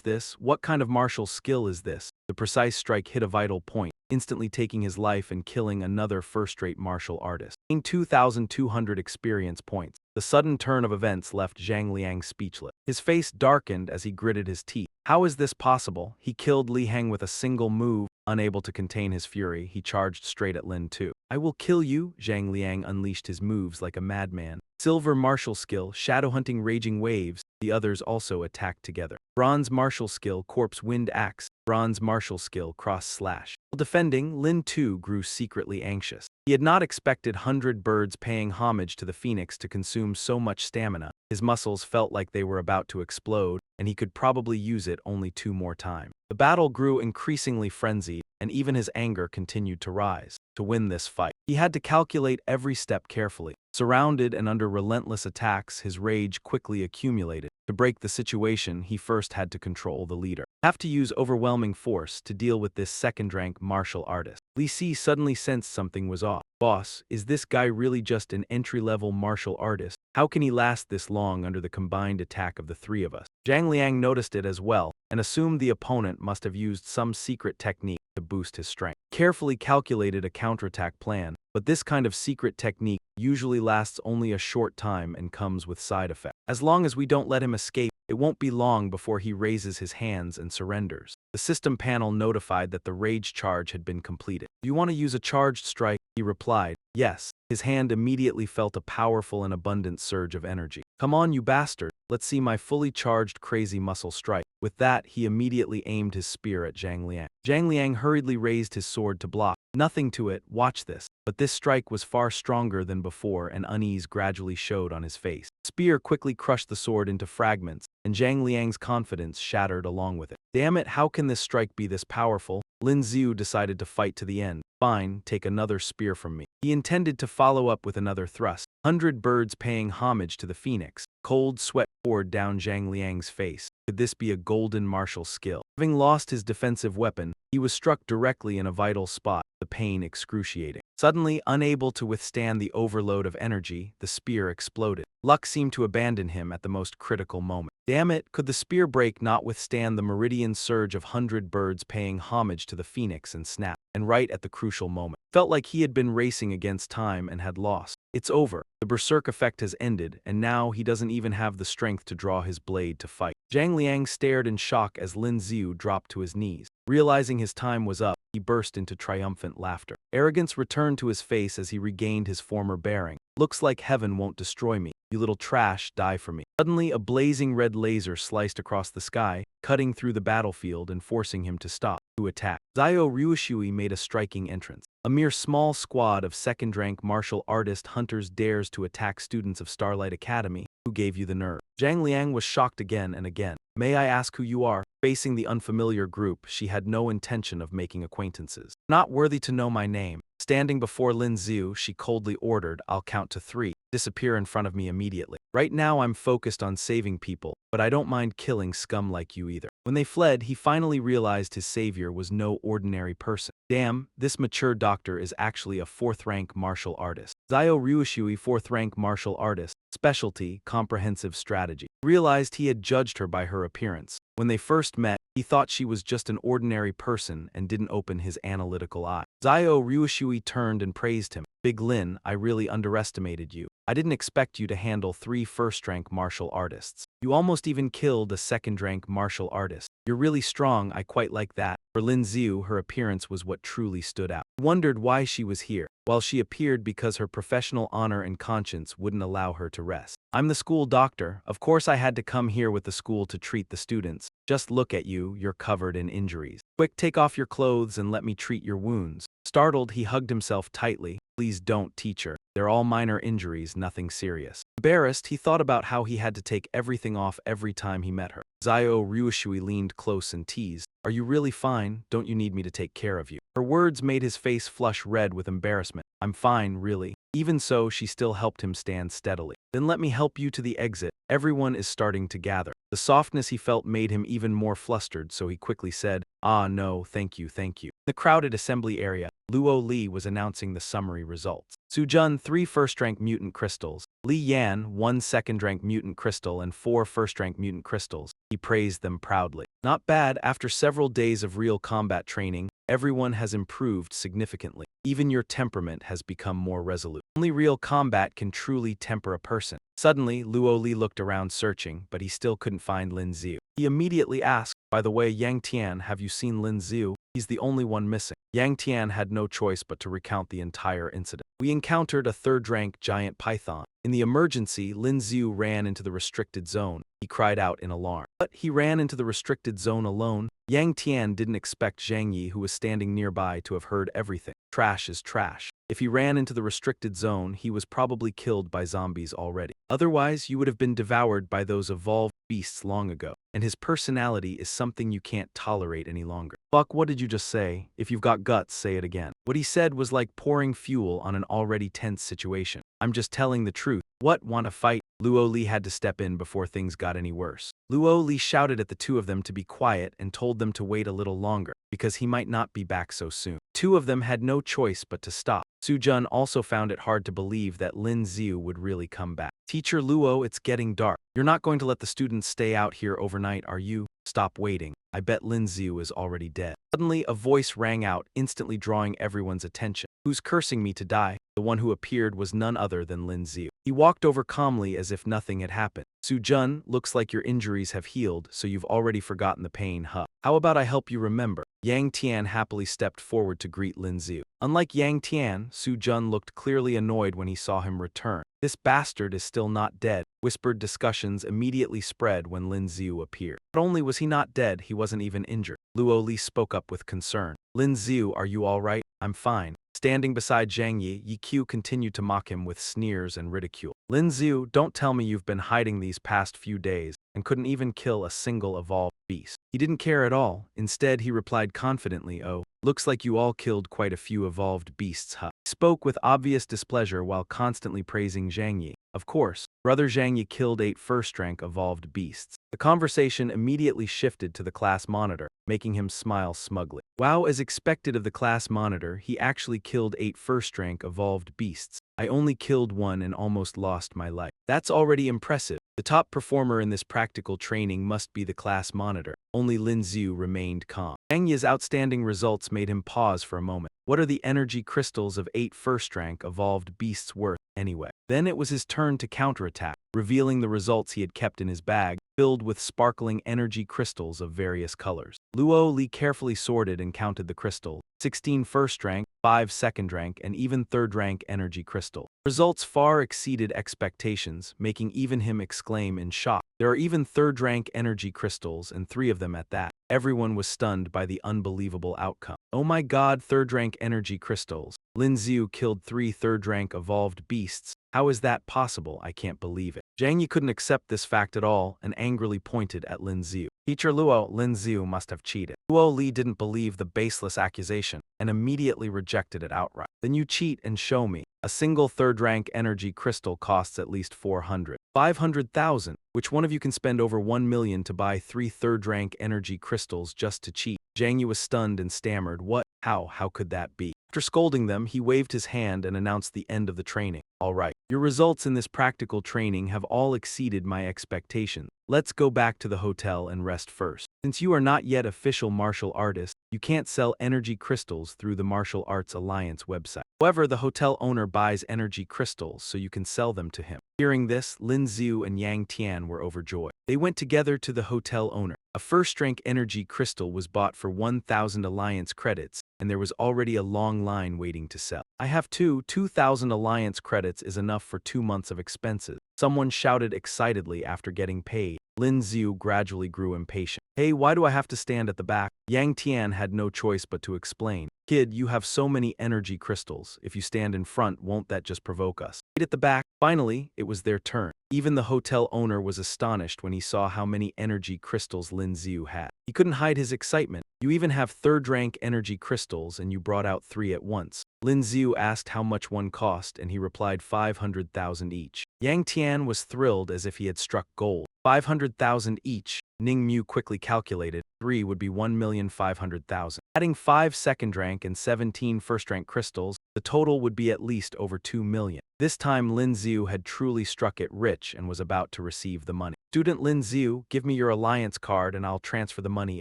This, what kind of martial skill is this? The precise strike hit a vital point, instantly taking his life and killing another first-rate martial artist. 2,200 experience points. The sudden turn of events left Zhang Liang speechless. His face darkened as he gritted his teeth. How is this possible? He killed Li Heng with a single move. Unable to contain his fury, he charged straight at Lin Tu. "I will kill you." Zhang Liang unleashed his moves like a madman. Silver martial skill, shadow hunting raging waves. The others also attacked together. Bronze martial skill, corpse wind axe. Bronze martial skill, cross slash. While defending, Lin Tu grew secretly anxious. He had not expected 100 birds paying homage to the phoenix to consume so much stamina. His muscles felt like they were about to explode, and he could probably use it only 2 more times. The battle grew increasingly frenzied, and even his anger continued to rise. To win this fight, he had to calculate every step carefully. Surrounded and under relentless attacks, his rage quickly accumulated. To break the situation, he first had to control the leader. Have to use overwhelming force to deal with this second-rank martial artist. Li Si suddenly sensed something was off. "Boss, is this guy really just an entry-level martial artist? How can he last this long under the combined attack of the 3 of us?" Zhang Liang noticed it as well, and assumed the opponent must have used some secret technique to boost his strength. Carefully calculated a counterattack plan, but this kind of secret technique usually lasts only a short time and comes with side effects. As long as we don't let him escape, it won't be long before he raises his hands and surrenders. The system panel notified that the rage charge had been completed. "Do you want to use a charged strike?" He replied, "Yes." His hand immediately felt a powerful and abundant surge of energy. "Come on, you bastard. Let's see my fully charged crazy muscle strike." With that, he immediately aimed his spear at Zhang Liang. Zhang Liang hurriedly raised his sword to block. "Nothing to it, watch this." But this strike was far stronger than before, and unease gradually showed on his face. Spear quickly crushed the sword into fragments, and Zhang Liang's confidence shattered along with it. Damn it, how can this strike be this powerful? Lin Xiu decided to fight to the end. "Fine, take another spear from me." He intended to follow up with another thrust. 100 birds paying homage to the phoenix. Cold sweat poured down Zhang Liang's face. Could this be a golden martial skill? Having lost his defensive weapon, he was struck directly in a vital spot, the pain excruciating. Suddenly, unable to withstand the overload of energy, the spear exploded. Luck seemed to abandon him at the most critical moment. Damn it, could the spear break not withstand the meridian surge of 100 birds paying homage to the phoenix and snap? And right at the crucial moment. Felt like he had been racing against time and had lost. It's over. The berserk effect has ended, and now he doesn't even have the strength to draw his blade to fight. Zhang Liang stared in shock as Lin Xiu dropped to his knees. Realizing his time was up, he burst into triumphant laughter. Arrogance returned to his face as he regained his former bearing. "Looks like heaven won't destroy me. You little trash, die for me." Suddenly, a blazing red laser sliced across the sky, cutting through the battlefield and forcing him to stop. To attack. Zio Ryushui made a striking entrance. A mere small squad of second-rank martial artist hunters dares to attack students of Starlight Academy. Who gave you the nerve? Zhang Liang was shocked again and again. "May I ask who you are?" Facing the unfamiliar group, she had no intention of making acquaintances. "Not worthy to know my name." Standing before Lin Xiu, she coldly ordered, "I'll count to 3. Disappear in front of me immediately." Right now I'm focused on saving people, but I don't mind killing scum like you either. When they fled, he finally realized his savior was no ordinary person. Damn, this mature doctor is actually a 4th-rank martial artist. Zio Ryushui, 4th-rank martial artist. Specialty, comprehensive strategy. Realized he had judged her by her appearance. When they first met, he thought she was just an ordinary person and didn't open his analytical eye. Zio Ryushui turned and praised him. Big Lin, I really underestimated you. I didn't expect you to handle 3 1st-rank martial artists. You almost even killed a 2nd-rank martial artist. You're really strong, I quite like that. For Lin Xiu, her appearance was what truly stood out. He wondered why she was here. While she appeared because her professional honor and conscience wouldn't allow her to rest. I'm the school doctor. Of course I had to come here with the school to treat the students. Just look at you, you're covered in injuries. Quick, take off your clothes and let me treat your wounds. Startled, he hugged himself tightly. Please don't, teacher. They're all minor injuries, nothing serious. Embarrassed, he thought about how he had to take everything off every time he met her. Zio Ryushui leaned close and teased. Are you really fine? Don't you need me to take care of you? Her words made his face flush red with embarrassment. I'm fine, really. Even so, she still helped him stand steadily. Then let me help you to the exit. Everyone is starting to gather. The softness he felt made him even more flustered, so he quickly said, Ah, no, thank you, thank you. In the crowded assembly area, Luo Li was announcing the summary results. Su Jun, 3 1st-rank mutant crystals. Li Yan, 1 2nd-rank mutant crystal and 4 1st-rank mutant crystals. He praised them proudly. Not bad, after several days of real combat training, everyone has improved significantly. Even your temperament has become more resolute. Only real combat can truly temper a person. Suddenly, Luo Li looked around searching, but he still couldn't find Lin Xiu. He immediately asked, by the way, Yang Tian, have you seen Lin Xiu? He's the only one missing. Yang Tian had no choice but to recount the entire incident. We encountered a 3rd-rank giant python. In the emergency, Lin Xiu ran into the restricted zone. He cried out in alarm. But he ran into the restricted zone alone. Yang Tian didn't expect Zhang Yi, who was standing nearby, to have heard everything. Trash is trash. If he ran into the restricted zone, he was probably killed by zombies already. Otherwise, you would have been devoured by those evolved beasts long ago. And his personality is something you can't tolerate any longer. Fuck, what did you just say? If you've got guts, say it again. What he said was like pouring fuel on an already tense situation. I'm just telling the truth. What, want to fight? Luo Li had to step in before things got any worse. Luo Li shouted at the two of them to be quiet and told them to wait a little longer, because he might not be back so soon. Two of them had no choice but to stop. Su Jun also found it hard to believe that Lin Xiu would really come back. Teacher Luo, it's getting dark. You're not going to let the students stay out here overnight, are you? Stop waiting. I bet Lin Xiu is already dead. Suddenly, a voice rang out, instantly drawing everyone's attention. Who's cursing me to die? The one who appeared was none other than Lin Xiu. He walked over calmly as if nothing had happened. Su Jun, looks like your injuries have healed, so you've already forgotten the pain, huh? How about I help you remember? Yang Tian happily stepped forward to greet Lin Xiu. Unlike Yang Tian, Su Jun looked clearly annoyed when he saw him return. This bastard is still not dead. Whispered discussions immediately spread when Lin Xiu appeared. Not only was he not dead, he wasn't even injured. Luo Li spoke up with concern. Lin Xiu, are you all right? I'm fine. Standing beside Zhang Yi, Yi Qiu continued to mock him with sneers and ridicule. Lin Xiu, don't tell me you've been hiding these past few days and couldn't even kill a single evolved beast. He didn't care at all. Instead, he replied confidently, oh, looks like you all killed quite a few evolved beasts, huh? He spoke with obvious displeasure while constantly praising Zhang Yi. Of course, brother Zhang Yi killed 8 1st-rank evolved beasts. The conversation immediately shifted to the class monitor, making him smile smugly. Wow, as expected of the class monitor, he actually killed 8 1st-rank evolved beasts. I only killed 1 and almost lost my life. That's already impressive. The top performer in this practical training must be the class monitor. Only Lin Xiu remained calm. Zhang Yi's outstanding results made him pause for a moment. What are the energy crystals of 8 1st-rank evolved beasts worth, anyway? Then it was his turn to counterattack, revealing the results he had kept in his bag, filled with sparkling energy crystals of various colors. Luo Li carefully sorted and counted the crystals. 16 1st-rank, 5 2nd-rank, and even 3rd-rank energy crystal. Results far exceeded expectations, making even him exclaim in shock. There are even 3rd-rank energy crystals, and 3 of them at that. Everyone was stunned by the unbelievable outcome. Oh my god, 3rd-rank energy crystals. Lin Xiu killed 3 3rd-rank evolved beasts. How is that possible? I can't believe it. Zhang Yi couldn't accept this fact at all and angrily pointed at Lin Xiu. Teacher Luo, Lin Xiu must have cheated. Luo Li didn't believe the baseless accusation and immediately rejected it outright. Then you cheat and show me. A single third-rank energy crystal costs at least 400. 500,000. Which one of you can spend over 1 million to buy 3 third-rank energy crystals just to cheat? Jiang Yu was stunned and stammered, what? How could that be? After scolding them, he waved his hand and announced the end of the training. All right, your results in this practical training have all exceeded my expectations. Let's go back to the hotel and rest first. Since you are not yet official martial artists, you can't sell energy crystals through the Martial Arts Alliance website. However, the hotel owner buys energy crystals so you can sell them to him. Hearing this, Lin Xiu and Yang Tian were overjoyed. They went together to the hotel owner. A first-rank energy crystal was bought for 1,000 Alliance credits, and there was already a long line waiting to sell. I have 2,000 Alliance credits is enough for 2 months of expenses. Someone shouted excitedly after getting paid. Lin Xiu gradually grew impatient. Hey, why do I have to stand at the back? Yang Tian had no choice but to explain. Kid, you have so many energy crystals. If you stand in front, won't that just provoke us? Wait at the back. Finally, it was their turn. Even the hotel owner was astonished when he saw how many energy crystals Lin Xiu had. He couldn't hide his excitement. You even have third-rank energy crystals and you brought out 3 at once. Lin Xiu asked how much one cost and he replied 500,000 each. Yang Tian was thrilled as if he had struck gold. 500,000 each. Ning Mu quickly calculated, 3 would be 1,500,000. Adding 5 second-rank and 17 first-rank crystals, the total would be at least over 2 million. This time Lin Xiu had truly struck it rich and was about to receive the money. Student Lin Xiu, give me your alliance card and I'll transfer the money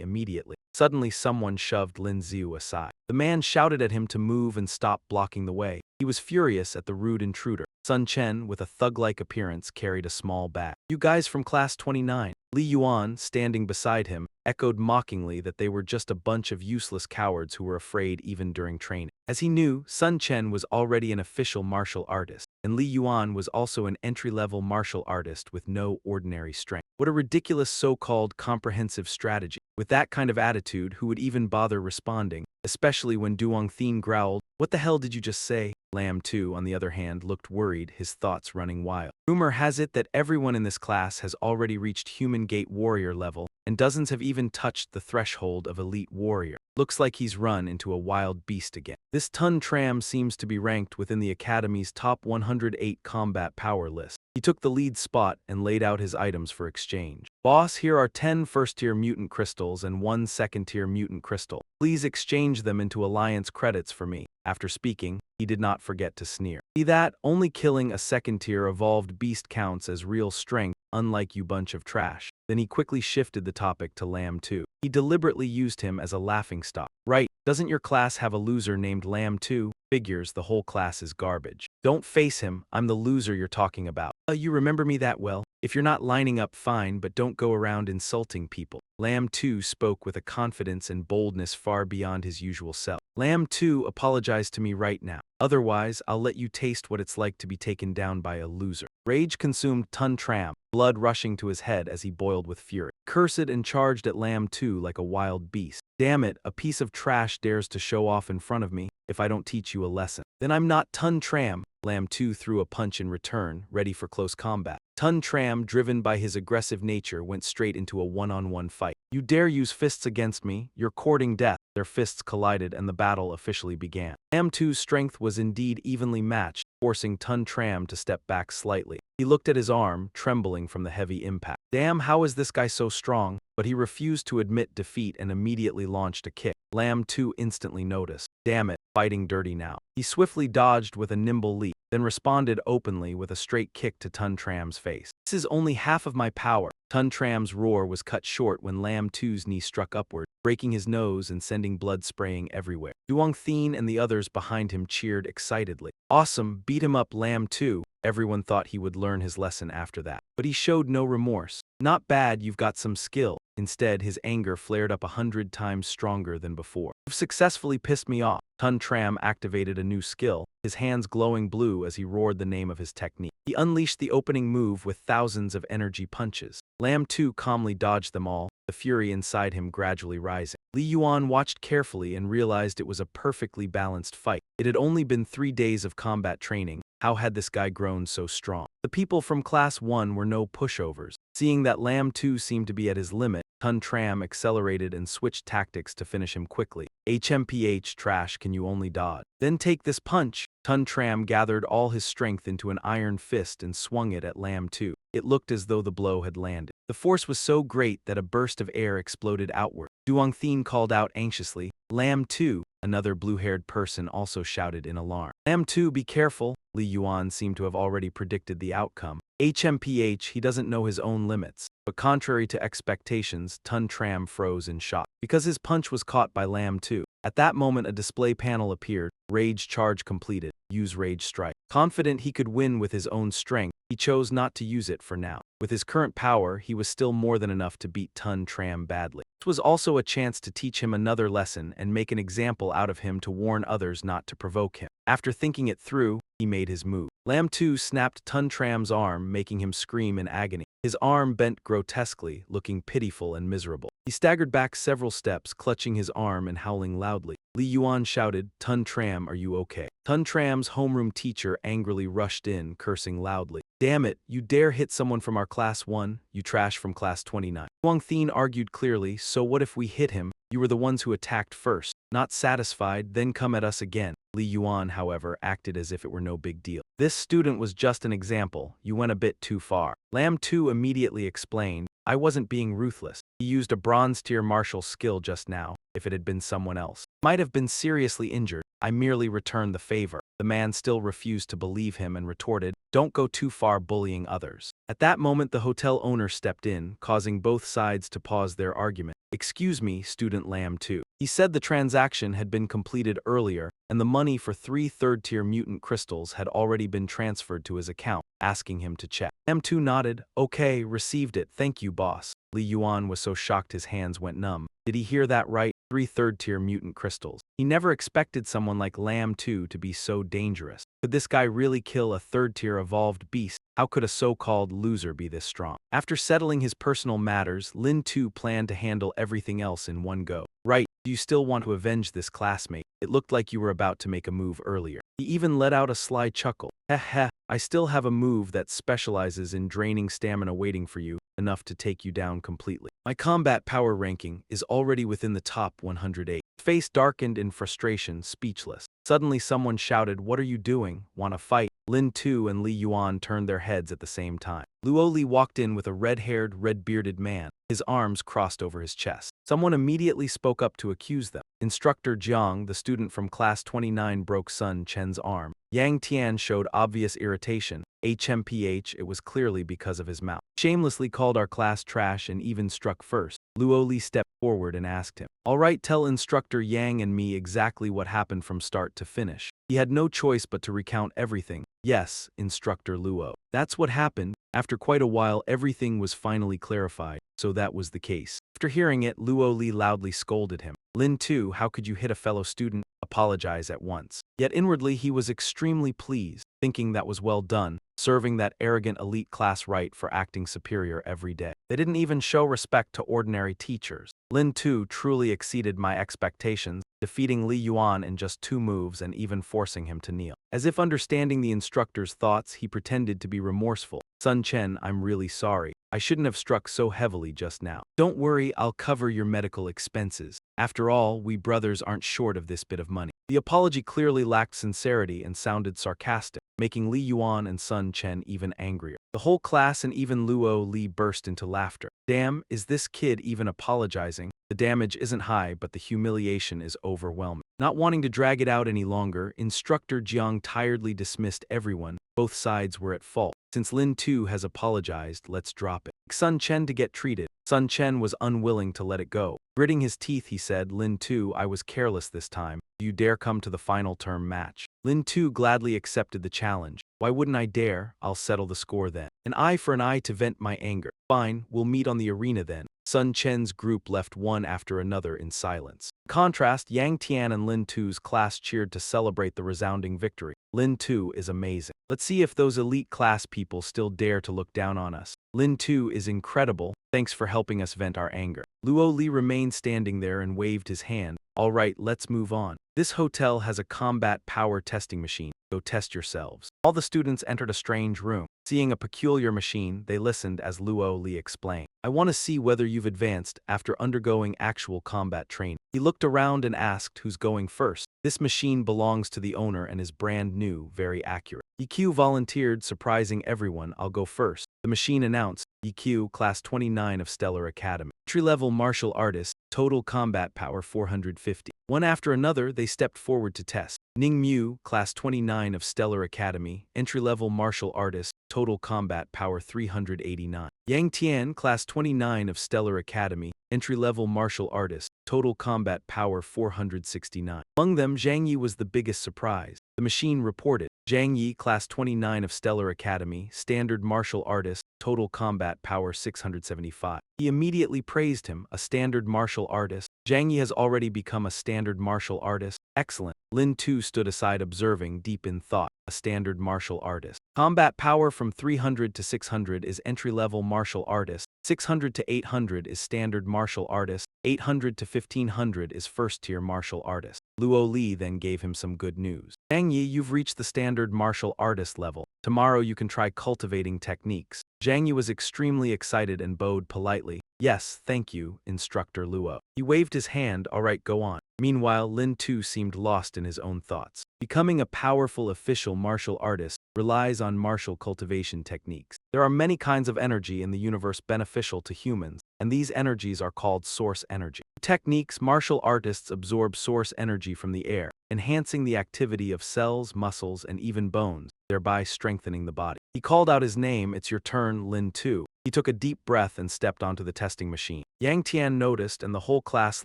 immediately. Suddenly someone shoved Lin Xiu aside. The man shouted at him to move and stop blocking the way. He was furious at the rude intruder. Sun Chen, with a thug-like appearance, carried a small bag. You guys from class 29. Li Yuan, standing beside him, echoed mockingly that they were just a bunch of useless cowards who were afraid even during training. As he knew, Sun Chen was already an official martial artist, and Li Yuan was also an entry-level martial artist with no ordinary strength. What a ridiculous so-called comprehensive strategy. With that kind of attitude, who would even bother responding, especially when Duong Thien growled, "What the hell did you just say?" Lam Tu, on the other hand, looked worried, his thoughts running wild. Rumor has it that everyone in this class has already reached Human Gate Warrior level, and dozens have even touched the threshold of Elite Warrior. Looks like he's run into a wild beast again. This Tun Tram seems to be ranked within the Academy's top 108 combat power list. He took the lead spot and laid out his items for exchange. Boss, here are 10 first-tier mutant crystals and 1 second-tier mutant crystal. Please exchange them into alliance credits for me. After speaking, he did not forget to sneer. See that? Only killing a second-tier evolved beast counts as real strength, unlike you bunch of trash. Then he quickly shifted the topic to Lam Tu. He deliberately used him as a laughingstock. Right, doesn't your class have a loser named Lam Tu? Figures, the whole class is garbage. Don't face him, I'm the loser you're talking about. You remember me that well? If you're not lining up, fine, but don't go around insulting people. Lam Tu spoke with a confidence and boldness far beyond his usual self. Lam Tu, apologize to me right now. Otherwise, I'll let you taste what it's like to be taken down by a loser. Rage consumed Tun Tram, blood rushing to his head as he boiled with fury. Cursed and charged at Lam Tu like a wild beast. Damn it, a piece of trash dares to show off in front of me. If I don't teach you a lesson, then I'm not Tun Tram. Lam Tu threw a punch in return, ready for close combat. Tun Tram, driven by his aggressive nature, went straight into a one-on-one fight. You dare use fists against me? You're courting death. Their fists collided and the battle officially began. Lam Tu's strength was indeed evenly matched, forcing Tun Tram to step back slightly. He looked at his arm, trembling from the heavy impact. Damn, how is this guy so strong? But he refused to admit defeat and immediately launched a kick. Lam Tu instantly noticed. Damn it, fighting dirty now. He swiftly dodged with a nimble leap, then responded openly with a straight kick to Tun Tram's face. This is only half of my power. Tun Tram's roar was cut short when Lam Tu's knee struck upward, breaking his nose and sending blood spraying everywhere. Duong Thien and the others behind him cheered excitedly. Awesome, beat him up, Lam Tu. Everyone thought he would learn his lesson after that. But he showed no remorse. Not bad, you've got some skill. Instead, his anger flared up 100 times stronger than before. You've successfully pissed me off. Tun Tram activated a new skill, his hands glowing blue as he roared the name of his technique. He unleashed the opening move with thousands of energy punches. Lam Tu calmly dodged them all, the fury inside him gradually rising. Li Yuan watched carefully and realized it was a perfectly balanced fight. It had only been 3 days of combat training. How had this guy grown so strong? The people from Class 1 were no pushovers. Seeing that Lam Tu seemed to be at his limit, Tun Tram accelerated and switched tactics to finish him quickly. HMPH trash, can you only dodge? Then take this punch. Tun Tram gathered all his strength into an iron fist and swung it at Lam Tu. It looked as though the blow had landed. The force was so great that a burst of air exploded outward. Duong Thien called out anxiously, "Lam Tu!" Another blue-haired person also shouted in alarm. "Lam Tu, be careful!" Li Yuan seemed to have already predicted the outcome. HMPH, he doesn't know his own limits. But contrary to expectations, Tun Tram froze in shock. Because his punch was caught by Lam Tu. At that moment a display panel appeared. Rage charge completed. Use rage strike. Confident he could win with his own strength, he chose not to use it for now. With his current power, he was still more than enough to beat Tun Tram badly. This was also a chance to teach him another lesson and make an example out of him to warn others not to provoke him. After thinking it through, he made his move. Lam Tu snapped Tun Tram's arm, making him scream in agony. His arm bent grotesquely, looking pitiful and miserable. He staggered back several steps, clutching his arm and howling loudly. Li Yuan shouted, "Tun Tram, are you okay?" Tun Tram's homeroom teacher angrily rushed in, cursing loudly. "Damn it, you dare hit someone from our class 1, you trash from class 29. Duong Thien argued clearly, "So what if we hit him? You were the ones who attacked first. Not satisfied, then come at us again." Li Yuan, however, acted as if it were no big deal. "This student was just an example. You went a bit too far." Lam Tu immediately explained, "I wasn't being ruthless. He used a bronze-tier martial skill just now. If it had been someone else, might have been seriously injured. I merely returned the favor." The man still refused to believe him and retorted, "Don't go too far bullying others." At that moment the hotel owner stepped in, causing both sides to pause their argument. "Excuse me, student Lam Tu." He said the transaction had been completed earlier, and the money for 3 third-tier mutant crystals had already been transferred to his account, asking him to check. Lam Tu nodded, "Okay, received it, thank you boss." Li Yuan was so shocked his hands went numb. Did he hear that right? 3 third-tier mutant crystals. He never expected someone like Lam Tu to be so dangerous. Could this guy really kill a third-tier evolved beast? How could a so-called loser be this strong? After settling his personal matters, Lin Tu planned to handle everything else in one go. "Right, do you still want to avenge this classmate? It looked like you were about to make a move earlier." He even let out a sly chuckle. "Heh heh, I still have a move that specializes in draining stamina waiting for you, enough to take you down completely. My combat power ranking is already within the top 108. Face darkened in frustration, speechless. Suddenly someone shouted, "What are you doing? Wanna fight?" Lin Tu and Li Yuan turned their heads at the same time. Luo Li walked in with a red-haired, red-bearded man, his arms crossed over his chest. Someone immediately spoke up to accuse them. Instructor Jiang, the student from class 29, broke Sun Chen's arm. Yang Tian showed obvious irritation. HMPH, it was clearly because of his mouth. Shamelessly called our class trash and even struck first. Luo Li stepped forward and asked him, "All right, tell Instructor Yang and me exactly what happened from start to finish." He had no choice but to recount everything. "Yes, Instructor Luo. That's what happened. After quite a while, everything was finally clarified, so that was the case." After hearing it, Luo Li loudly scolded him. "Lin Tu, how could you hit a fellow student? Apologize at once." Yet inwardly he was extremely pleased, thinking that was well done, serving that arrogant elite class right for acting superior every day. They didn't even show respect to ordinary teachers. Lin Tu truly exceeded my expectations, defeating Li Yuan in just 2 moves and even forcing him to kneel. As if understanding the instructor's thoughts, he pretended to be remorseful. "Sun Chen, I'm really sorry. I shouldn't have struck so heavily just now. Don't worry, I'll cover your medical expenses. After all, we brothers aren't short of this bit of money." The apology clearly lacked sincerity and sounded sarcastic, making Li Yuan and Sun Chen even angrier. The whole class and even Luo Li burst into laughter. "Damn, is this kid even apologizing? The damage isn't high, but the humiliation is overwhelming." Not wanting to drag it out any longer, Instructor Jiang tiredly dismissed everyone. Both sides were at fault. "Since Lin Tu has apologized, let's drop it. Sun Chen to get treated." Sun Chen was unwilling to let it go. Gritting his teeth, he said, "Lin Tu, I was careless this time. Do you dare come to the final term match?" Lin Tu gladly accepted the challenge. "Why wouldn't I dare? I'll settle the score then. An eye for an eye to vent my anger." "Fine, we'll meet on the arena then." Sun Chen's group left one after another in silence. In contrast, Yang Tian and Lin Tu's class cheered to celebrate the resounding victory. "Lin Tu is amazing. Let's see if those elite class people still dare to look down on us. Lin Tu is incredible. Thanks for helping us vent our anger." Luo Li remained standing there and waved his hand. Alright, let's move on. This hotel has a combat power testing machine. Go test yourselves. All the students entered a strange room. Seeing a peculiar machine, they listened as Luo Li explained. I want to see whether you've advanced after undergoing actual combat training. He looked around and asked who's going first. This machine belongs to the owner and is brand new, very accurate. EQ volunteered, surprising everyone. I'll go first. The machine announced, EQ, Class 29 of Stellar Academy. Entry-level martial artist, total combat power 450. One after another, they stepped forward to test. Ning Mu, Class 29 of Stellar Academy, entry-level martial artist, total combat power 389. Yang Tian, Class 29 of Stellar Academy, entry-level martial artist, total combat power 469. Among them, Zhang Yi was the biggest surprise. The machine reported, Zhang Yi, Class 29 of Stellar Academy, standard martial artist, total combat power 675. He immediately praised him, a standard martial artist. Zhang Yi has already become a standard martial artist. Excellent. Lin too stood aside observing, deep in thought, a standard martial artist. Combat power from 300 to 600 is entry-level martial artist. 600 to 800 is standard martial artist. 800 to 1500 is first-tier martial artist. Luo Li then gave him some good news. Zhang Yi, you've reached the standard martial artist level. Tomorrow you can try cultivating techniques. Zhang Yi was extremely excited and bowed politely. Yes, thank you, Instructor Luo. He waved his hand, alright, go on. Meanwhile, Lin too seemed lost in his own thoughts. Becoming a powerful official martial artist relies on martial cultivation techniques. There are many kinds of energy in the universe beneficial to humans, and these energies are called source energy. Techniques, martial artists absorb source energy from the air, enhancing the activity of cells, muscles, and even bones, thereby strengthening the body. He called out his name, it's your turn, Lin too. He took a deep breath and stepped onto the testing machine. Yang Tian noticed and the whole class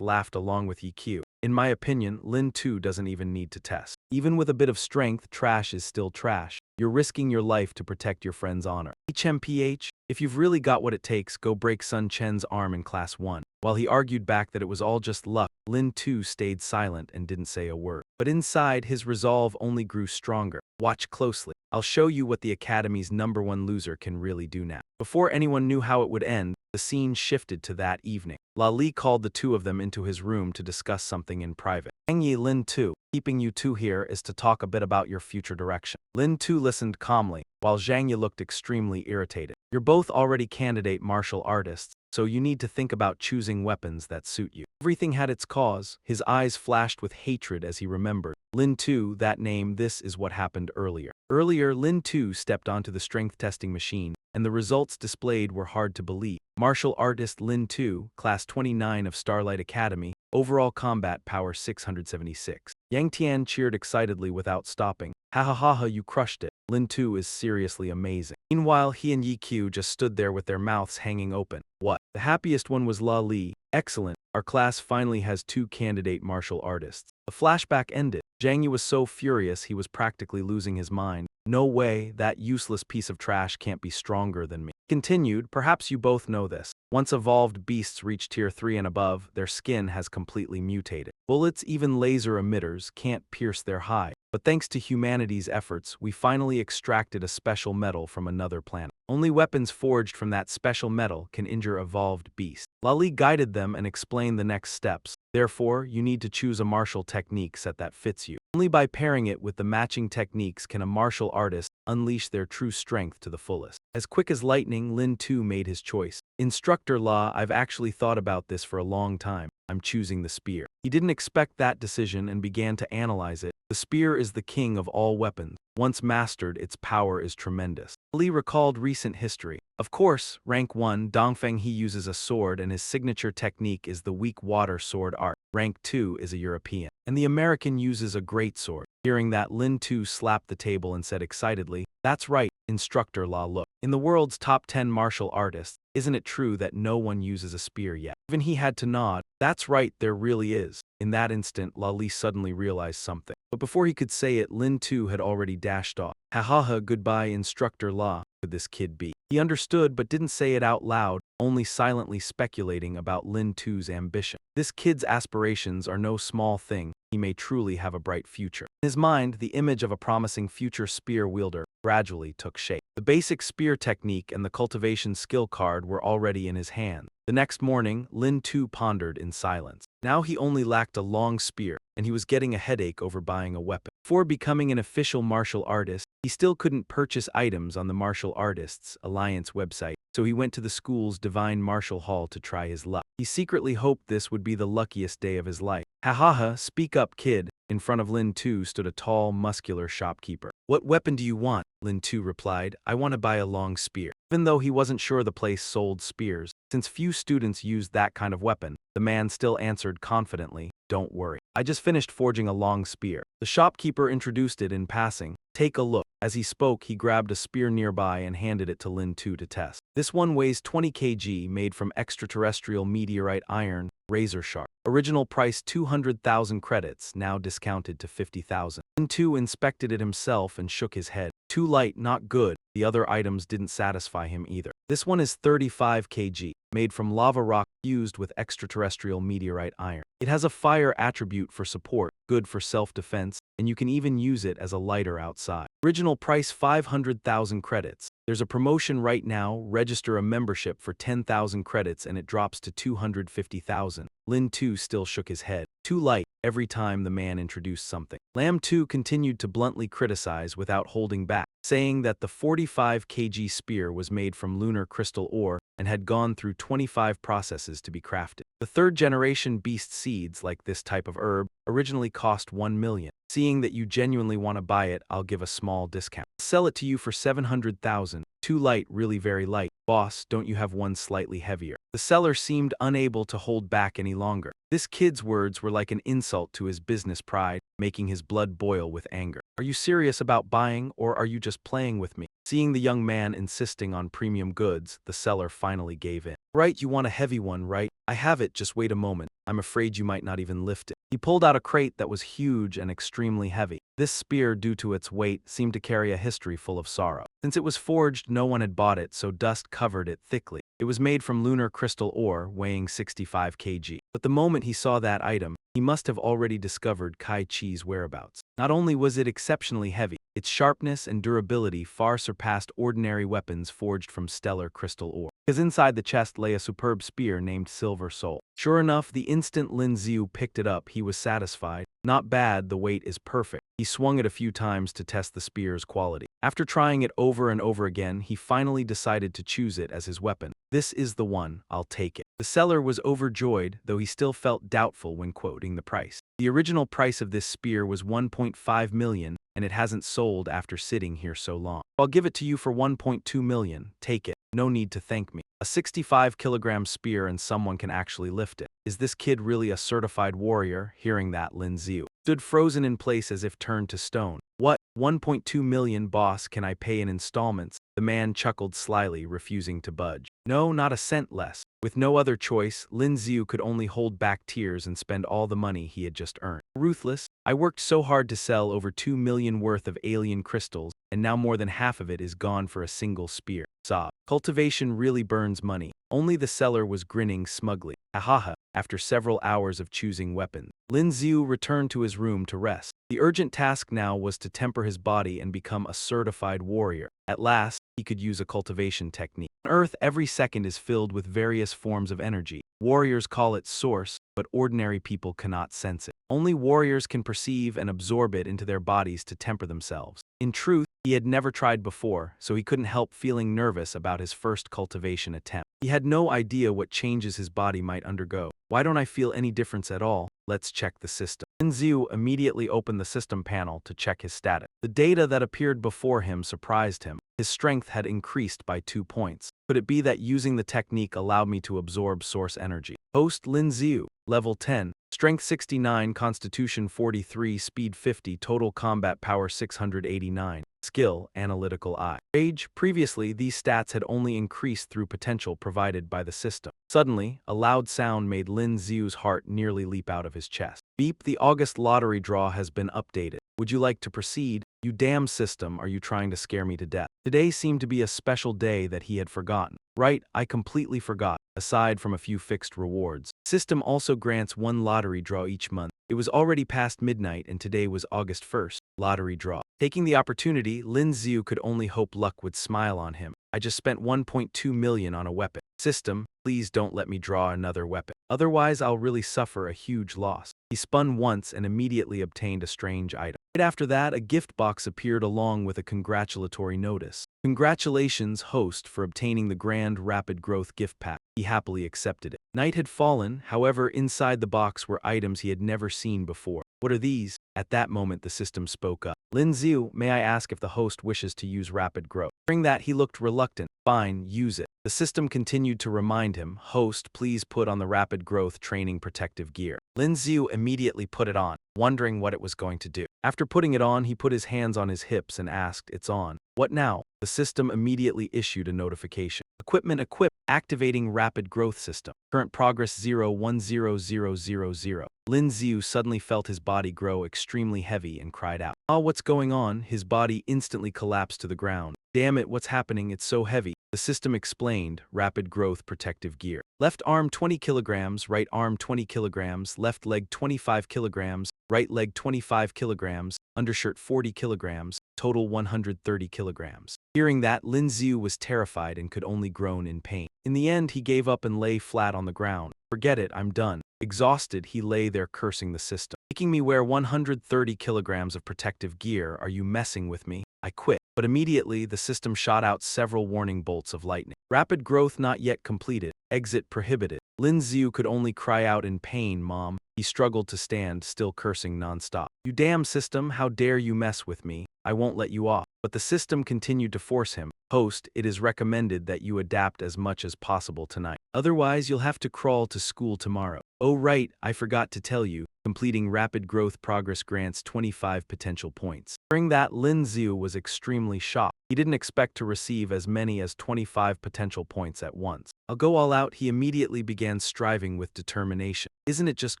laughed along with EQ. In my opinion, Lin too doesn't even need to test. Even with a bit of strength, trash is still trash. You're risking your life to protect your friend's honor. HMPH, if you've really got what it takes, go break Sun Chen's arm in Class 1. While he argued back that it was all just luck, Lin too stayed silent and didn't say a word. But inside, his resolve only grew stronger. Watch closely. I'll show you what the Academy's #1 loser can really do now. Before anyone knew how it would end, the scene shifted to that evening. La Li called the two of them into his room to discuss something in private. Zhang Yi, Lin too, keeping you two here is to talk a bit about your future direction. Lin too listened calmly, while Zhang Yi looked extremely irritated. You're both already candidate martial artists, so you need to think about choosing weapons that suit you. Everything had its cause. His eyes flashed with hatred as he remembered. Lin too, that name, this is what happened earlier. Earlier, Lin too stepped onto the strength testing machine, and the results displayed were hard to believe. Martial artist Lin too, Class 29 of Starlight Academy, overall combat power 676. Yang Tian cheered excitedly without stopping. Ha ha ha ha, you crushed it. Lin too is seriously amazing. Meanwhile, he and Yi Q just stood there with their mouths hanging open. What? The happiest one was La Li. Excellent. Our class finally has 2 candidate martial artists. The flashback ended. Zhang Yi was so furious he was practically losing his mind. No way, that useless piece of trash can't be stronger than me. Continued, perhaps you both know this. Once evolved beasts reach tier 3 and above, their skin has completely mutated. Bullets, even laser emitters, can't pierce their hide. But thanks to humanity's efforts, we finally extracted a special metal from another planet. Only weapons forged from that special metal can injure evolved beasts. Lali guided them and explained the next steps. Therefore, you need to choose a martial technique set that fits you. Only by pairing it with the matching techniques can a martial artist unleash their true strength to the fullest. As quick as lightning, Lin too made his choice. Instructor La, I've actually thought about this for a long time. I'm choosing the spear. He didn't expect that decision and began to analyze it. The spear is the king of all weapons. Once mastered, its power is tremendous. Li recalled recent history. Of course, rank 1, Dongfeng he uses a sword and his signature technique is the weak water sword art. Rank 2 is a European, and the American uses a great sword. Hearing that, Lin too slapped the table and said excitedly, "That's right, Instructor La, look. In the world's top 10 martial artists, isn't it true that no one uses a spear yet?" Even he had to nod. That's right, there really is. In that instant, La Li suddenly realized something. But before he could say it, Lin too had already dashed off. Ha ha ha, goodbye, Instructor La. Could this kid be? He understood but didn't say it out loud, only silently speculating about Lin too's ambition. This kid's aspirations are no small thing. He may truly have a bright future. In his mind, the image of a promising future spear wielder gradually took shape. The basic spear technique and the cultivation skill card were already in his hand. The next morning, Lin too pondered in silence. Now he only lacked a long spear, and he was getting a headache over buying a weapon. Before becoming an official martial artist, he still couldn't purchase items on the Martial Artists Alliance website, so he went to the school's Divine Martial Hall to try his luck. He secretly hoped this would be the luckiest day of his life. Ha ha ha, speak up, kid. In front of Lin Tu stood a tall, muscular shopkeeper. What weapon do you want? Lin Tu replied, I want to buy a long spear. Even though he wasn't sure the place sold spears, since few students used that kind of weapon, the man still answered confidently, don't worry. I just finished forging a long spear. The shopkeeper introduced it in passing. Take a look. As he spoke, he grabbed a spear nearby and handed it to Lin Tu to test. This one weighs 20 kg, made from extraterrestrial meteorite iron, razor sharp. Original price 200,000 credits, now discounted to 50,000. Lin Tu inspected it himself and shook his head. Too light, not good. The other items didn't satisfy him either. This one is 35 kg, made from lava rock fused with extraterrestrial meteorite iron. It has a fire attribute for support, good for self-defense, and you can even use it as a lighter outside. Original price 500,000 credits. There's a promotion right now, register a membership for 10,000 credits and it drops to 250,000. Lin Tu still shook his head. Too light, every time the man introduced something. Lam Tu continued to bluntly criticize without holding back, saying that the 45 kg spear was made from lunar crystal ore and had gone through 25 processes to be crafted. The third-generation beast seeds, like this type of herb, originally cost 1 million. Seeing that you genuinely want to buy it, I'll give a small discount. Sell it to you for 700,000. Too light, really very light. Boss, don't you have one slightly heavier? The seller seemed unable to hold back any longer. This kid's words were like an insult to his business pride, making his blood boil with anger. Are you serious about buying, or are you just playing with me? Seeing the young man insisting on premium goods, the seller finally gave in. Right, you want a heavy one, right? I have it, just wait a moment. I'm afraid you might not even lift it. He pulled out a crate that was huge and extremely heavy. This spear, due to its weight, seemed to carry a history full of sorrow. Since it was forged, no one had bought it, so dust covered it thickly. It was made from lunar crystal ore, weighing 65 kg. But the moment he saw that item, he must have already discovered Kai Chi's whereabouts. Not only was it exceptionally heavy, its sharpness and durability far surpassed ordinary weapons forged from stellar crystal ore. Because inside the chest lay a superb spear named Silver Soul. Sure enough, the instant Lin Xiu picked it up, he was satisfied. Not bad, the weight is perfect. He swung it a few times to test the spear's quality. After trying it over and over again, he finally decided to choose it as his weapon. This is the one, I'll take it. The seller was overjoyed, though he still felt doubtful when quoting the price. The original price of this spear was 1.5 million, and it hasn't sold after sitting here so long. I'll give it to you for 1.2 million, take it. No need to thank me. A 65-kilogram spear and someone can actually lift it. Is this kid really a certified warrior? Hearing that, Lin Xiu stood frozen in place as if turned to stone. What? 1.2 million, boss, can I pay in installments? The man chuckled slyly, refusing to budge. No, not a cent less. With no other choice, Lin Xiu could only hold back tears and spend all the money he had just earned. Ruthless, I worked so hard to sell over 2 million worth of alien crystals, and now more than half of it is gone for a single spear. Sob. Cultivation really burns money. Only the seller was grinning smugly. Ahaha. After several hours of choosing weapons, Lin Xiu returned to his room to rest. The urgent task now was to temper his body and become a certified warrior. At last, he could use a cultivation technique. On Earth, every second is filled with various forms of energy. Warriors call it source, but ordinary people cannot sense it. Only warriors can perceive and absorb it into their bodies to temper themselves. In truth, he had never tried before, so he couldn't help feeling nervous about his first cultivation attempt. He had no idea what changes his body might undergo. Why don't I feel any difference at all? Let's check the system. Lin Xiu immediately opened the system panel to check his status. The data that appeared before him surprised him. His strength had increased by 2 points. Could it be that using the technique allowed me to absorb source energy? Host Lin Xiu, level 10, strength 69, constitution 43, speed 50, total combat power 689. Skill, Analytical Eye. Age, previously these stats had only increased through potential provided by the system. Suddenly, a loud sound made Lin Xiu's heart nearly leap out of his chest. Beep, the August lottery draw has been updated. Would you like to proceed? You damn system, are you trying to scare me to death? Today seemed to be a special day that he had forgotten. Right, I completely forgot. Aside from a few fixed rewards, system also grants one lottery draw each month. It was already past midnight and today was August 1st. Lottery draw. Taking the opportunity, Lin Xiu could only hope luck would smile on him. I just spent 1.2 million on a weapon. System, please don't let me draw another weapon. Otherwise, I'll really suffer a huge loss. He spun once and immediately obtained a strange item. Right after that, a gift box appeared along with a congratulatory notice. Congratulations, host, for obtaining the Grand Rapid Growth gift pack. He happily accepted it. Night had fallen, however, inside the box were items he had never seen before. What are these? At that moment, the system spoke up. Lin Xiu, may I ask if the host wishes to use rapid growth? Hearing that, he looked reluctant. Fine, use it. The system continued to remind him, host, please put on the rapid growth training protective gear. Lin Xiu immediately put it on, wondering what it was going to do. After putting it on, he put his hands on his hips and asked, it's on. What now? The system immediately issued a notification. Equipment equipped, activating rapid growth system. Current progress 010000. Lin Xiu suddenly felt his body grow extremely heavy and cried out. Ah, what's going on? His body instantly collapsed to the ground. Damn it, what's happening? It's so heavy. The system explained, rapid growth protective gear. Left arm 20 kilograms, right arm 20 kilograms, left leg 25 kilograms, right leg 25 kilograms, undershirt 40 kilograms, total 130 kilograms. Hearing that, Lin Xiu was terrified and could only groan in pain. In the end, he gave up and lay flat on the ground. Forget it, I'm done. Exhausted, he lay there cursing the system. Making me wear 130 kilograms of protective gear, are you messing with me? I quit. But immediately, the system shot out several warning bolts of lightning. Rapid growth not yet completed. Exit prohibited. Lin Xiu could only cry out in pain, Mom. He struggled to stand, still cursing nonstop. You damn system, how dare you mess with me? I won't let you off. But the system continued to force him. Host, it is recommended that you adapt as much as possible tonight. Otherwise, you'll have to crawl to school tomorrow. Oh right, I forgot to tell you. Completing rapid growth progress grants 25 potential points. During that, Lin Xiu was extremely shocked. He didn't expect to receive as many as 25 potential points at once. I'll go all out, he immediately began striving with determination. Isn't it just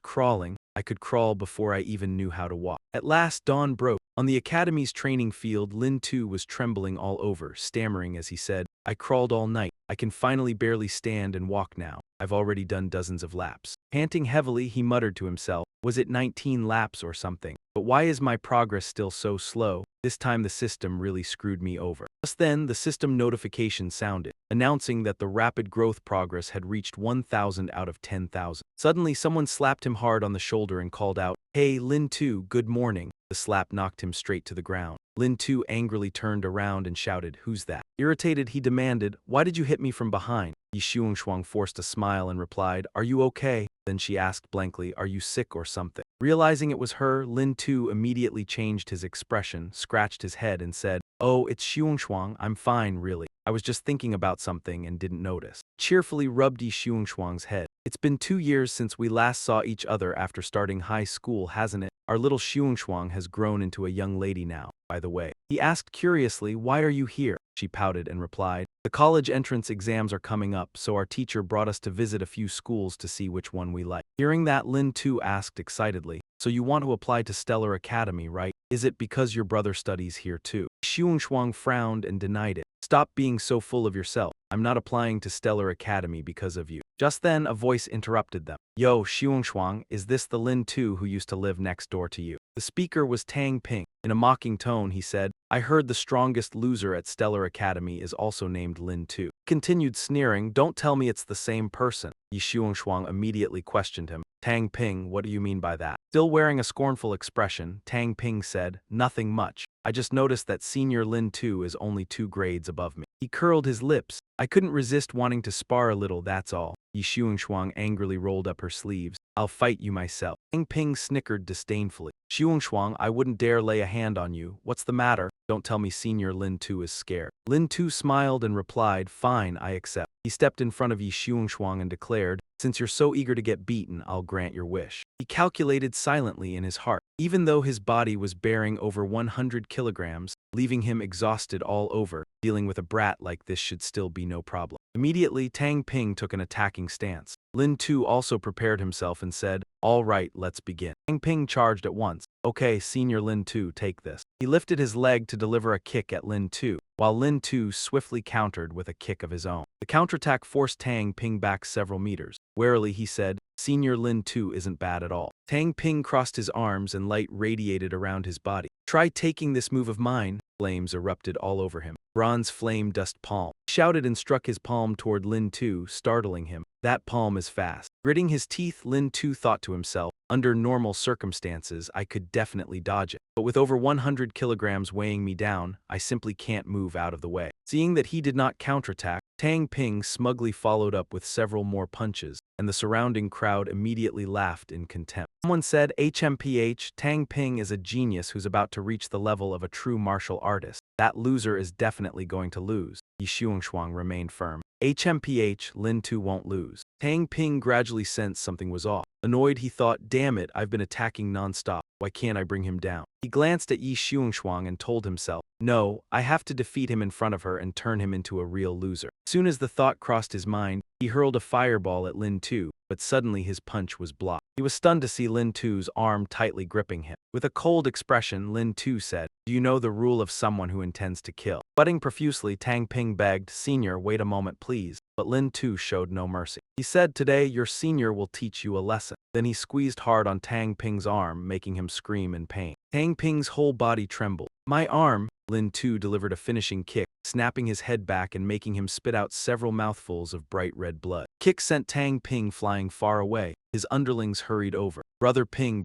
crawling? I could crawl before I even knew how to walk. At last, dawn broke. On the academy's training field, Lin Tu was trembling all over, stammering as he said, I crawled all night. I can finally barely stand and walk now. I've already done dozens of laps. Panting heavily, he muttered to himself, was it 19 laps or something? But why is my progress still so slow? This time the system really screwed me over. Just then, the system notification sounded, announcing that the rapid growth progress had reached 1,000 out of 10,000. Suddenly, someone slapped him hard on the shoulder and called out, Hey, Lin Tu, good morning. The slap knocked him straight to the ground. Lin Tu angrily turned around and shouted, Who's that? Irritated, he demanded, Why did you hit me from behind? Yi Xiongxuang forced a smile and replied, Are you okay? Then she asked blankly, Are you sick or something? Realizing it was her, Lin Tu immediately changed his expression, scratched his head and said, Oh, it's Xiongxuang, I'm fine, really. I was just thinking about something and didn't notice. Cheerfully rubbed Yi Xiongxuang's head. It's been 2 years since we last saw each other after starting high school, hasn't it? Our little Xiongxuang has grown into a young lady now, by the way. He asked curiously, Why are you here? She pouted and replied, The college entrance exams are coming up, so our teacher brought us to visit a few schools to see which one we like. Hearing that, Lin Tu asked excitedly, So you want to apply to Stellar Academy, right? Is it because your brother studies here too? Xiongxuang frowned and denied it. Stop being so full of yourself. I'm not applying to Stellar Academy because of you. Just then, a voice interrupted them. Yo, Xiongxuang, is this the Lin Tu who used to live next door to you? The speaker was Tang Ping. In a mocking tone, he said, I heard the strongest loser at Stellar Academy is also named Lin Tu. Continued sneering, Don't tell me it's the same person. Yi Xiongxuang immediately questioned him. Tang Ping, what do you mean by that? Still wearing a scornful expression, Tang Ping said, Nothing much. I just noticed that Senior Lin Tu is only 2 grades above me. He curled his lips. I couldn't resist wanting to spar a little, that's all. Yi Xiongxuang angrily rolled up her sleeves. I'll fight you myself. Tang Ping snickered disdainfully. Xiongxuang, I wouldn't dare lay a hand on you. What's the matter? Don't tell me Senior Lin Tu is scared. Lin Tu smiled and replied, Fine, I accept. He stepped in front of Yi Xiongxuang and declared, Since you're so eager to get beaten, I'll grant your wish. He calculated silently in his heart. Even though his body was bearing over 100 kilograms, leaving him exhausted all over, dealing with a brat like this should still be no problem. Immediately, Tang Ping took an attacking stance. Lin Tu also prepared himself and said, All right, let's begin. Tang Ping charged at once. Okay, Senior Lin 2, take this. He lifted his leg to deliver a kick at Lin 2, while Lin 2 swiftly countered with a kick of his own. The counterattack forced Tang Ping back several meters. Warily, he said, Senior Lin 2 isn't bad at all. Tang Ping crossed his arms and light radiated around his body. Try taking this move of mine. Flames erupted all over him. Bronze flame dust palm. He shouted and struck his palm toward Lin 2, startling him. That palm is fast. Gritting his teeth, Lin 2 thought to himself, under normal circumstances, I could definitely dodge it. But with over 100 kilograms weighing me down, I simply can't move out of the way. Seeing that he did not counterattack, Tang Ping smugly followed up with several more punches, and the surrounding crowd immediately laughed in contempt. Someone said, HMPH, Tang Ping is a genius who's about to reach the level of a true martial artist. That loser is definitely going to lose. Yi Xiangshuang remained firm. HMPH, Lin 2 won't lose. Tang Ping gradually sensed something was off. Annoyed, he thought, damn it, I've been attacking non-stop. Why can't I bring him down? He glanced at Yi Xiangshuang and told himself, no, I have to defeat him in front of her and turn him into a real loser. Soon as the thought crossed his mind, he hurled a fireball at Lin 2, but suddenly his punch was blocked. He was stunned to see Lin 2's arm tightly gripping him. With a cold expression, Lin 2 said, do you know the rule of someone who intends to kill? Butting profusely, Tang Ping begged, Senior, wait a moment please. But Lin 2 showed no mercy. He said, today your senior will teach you a lesson. Then he squeezed hard on Tang Ping's arm, making him scream in pain. Tang Ping's whole body trembled. My arm! Lin 2 delivered a finishing kick, snapping his head back and making him spit out several mouthfuls of bright red blood. Kick sent Tang Ping flying far away. His underlings hurried over. Brother Ping,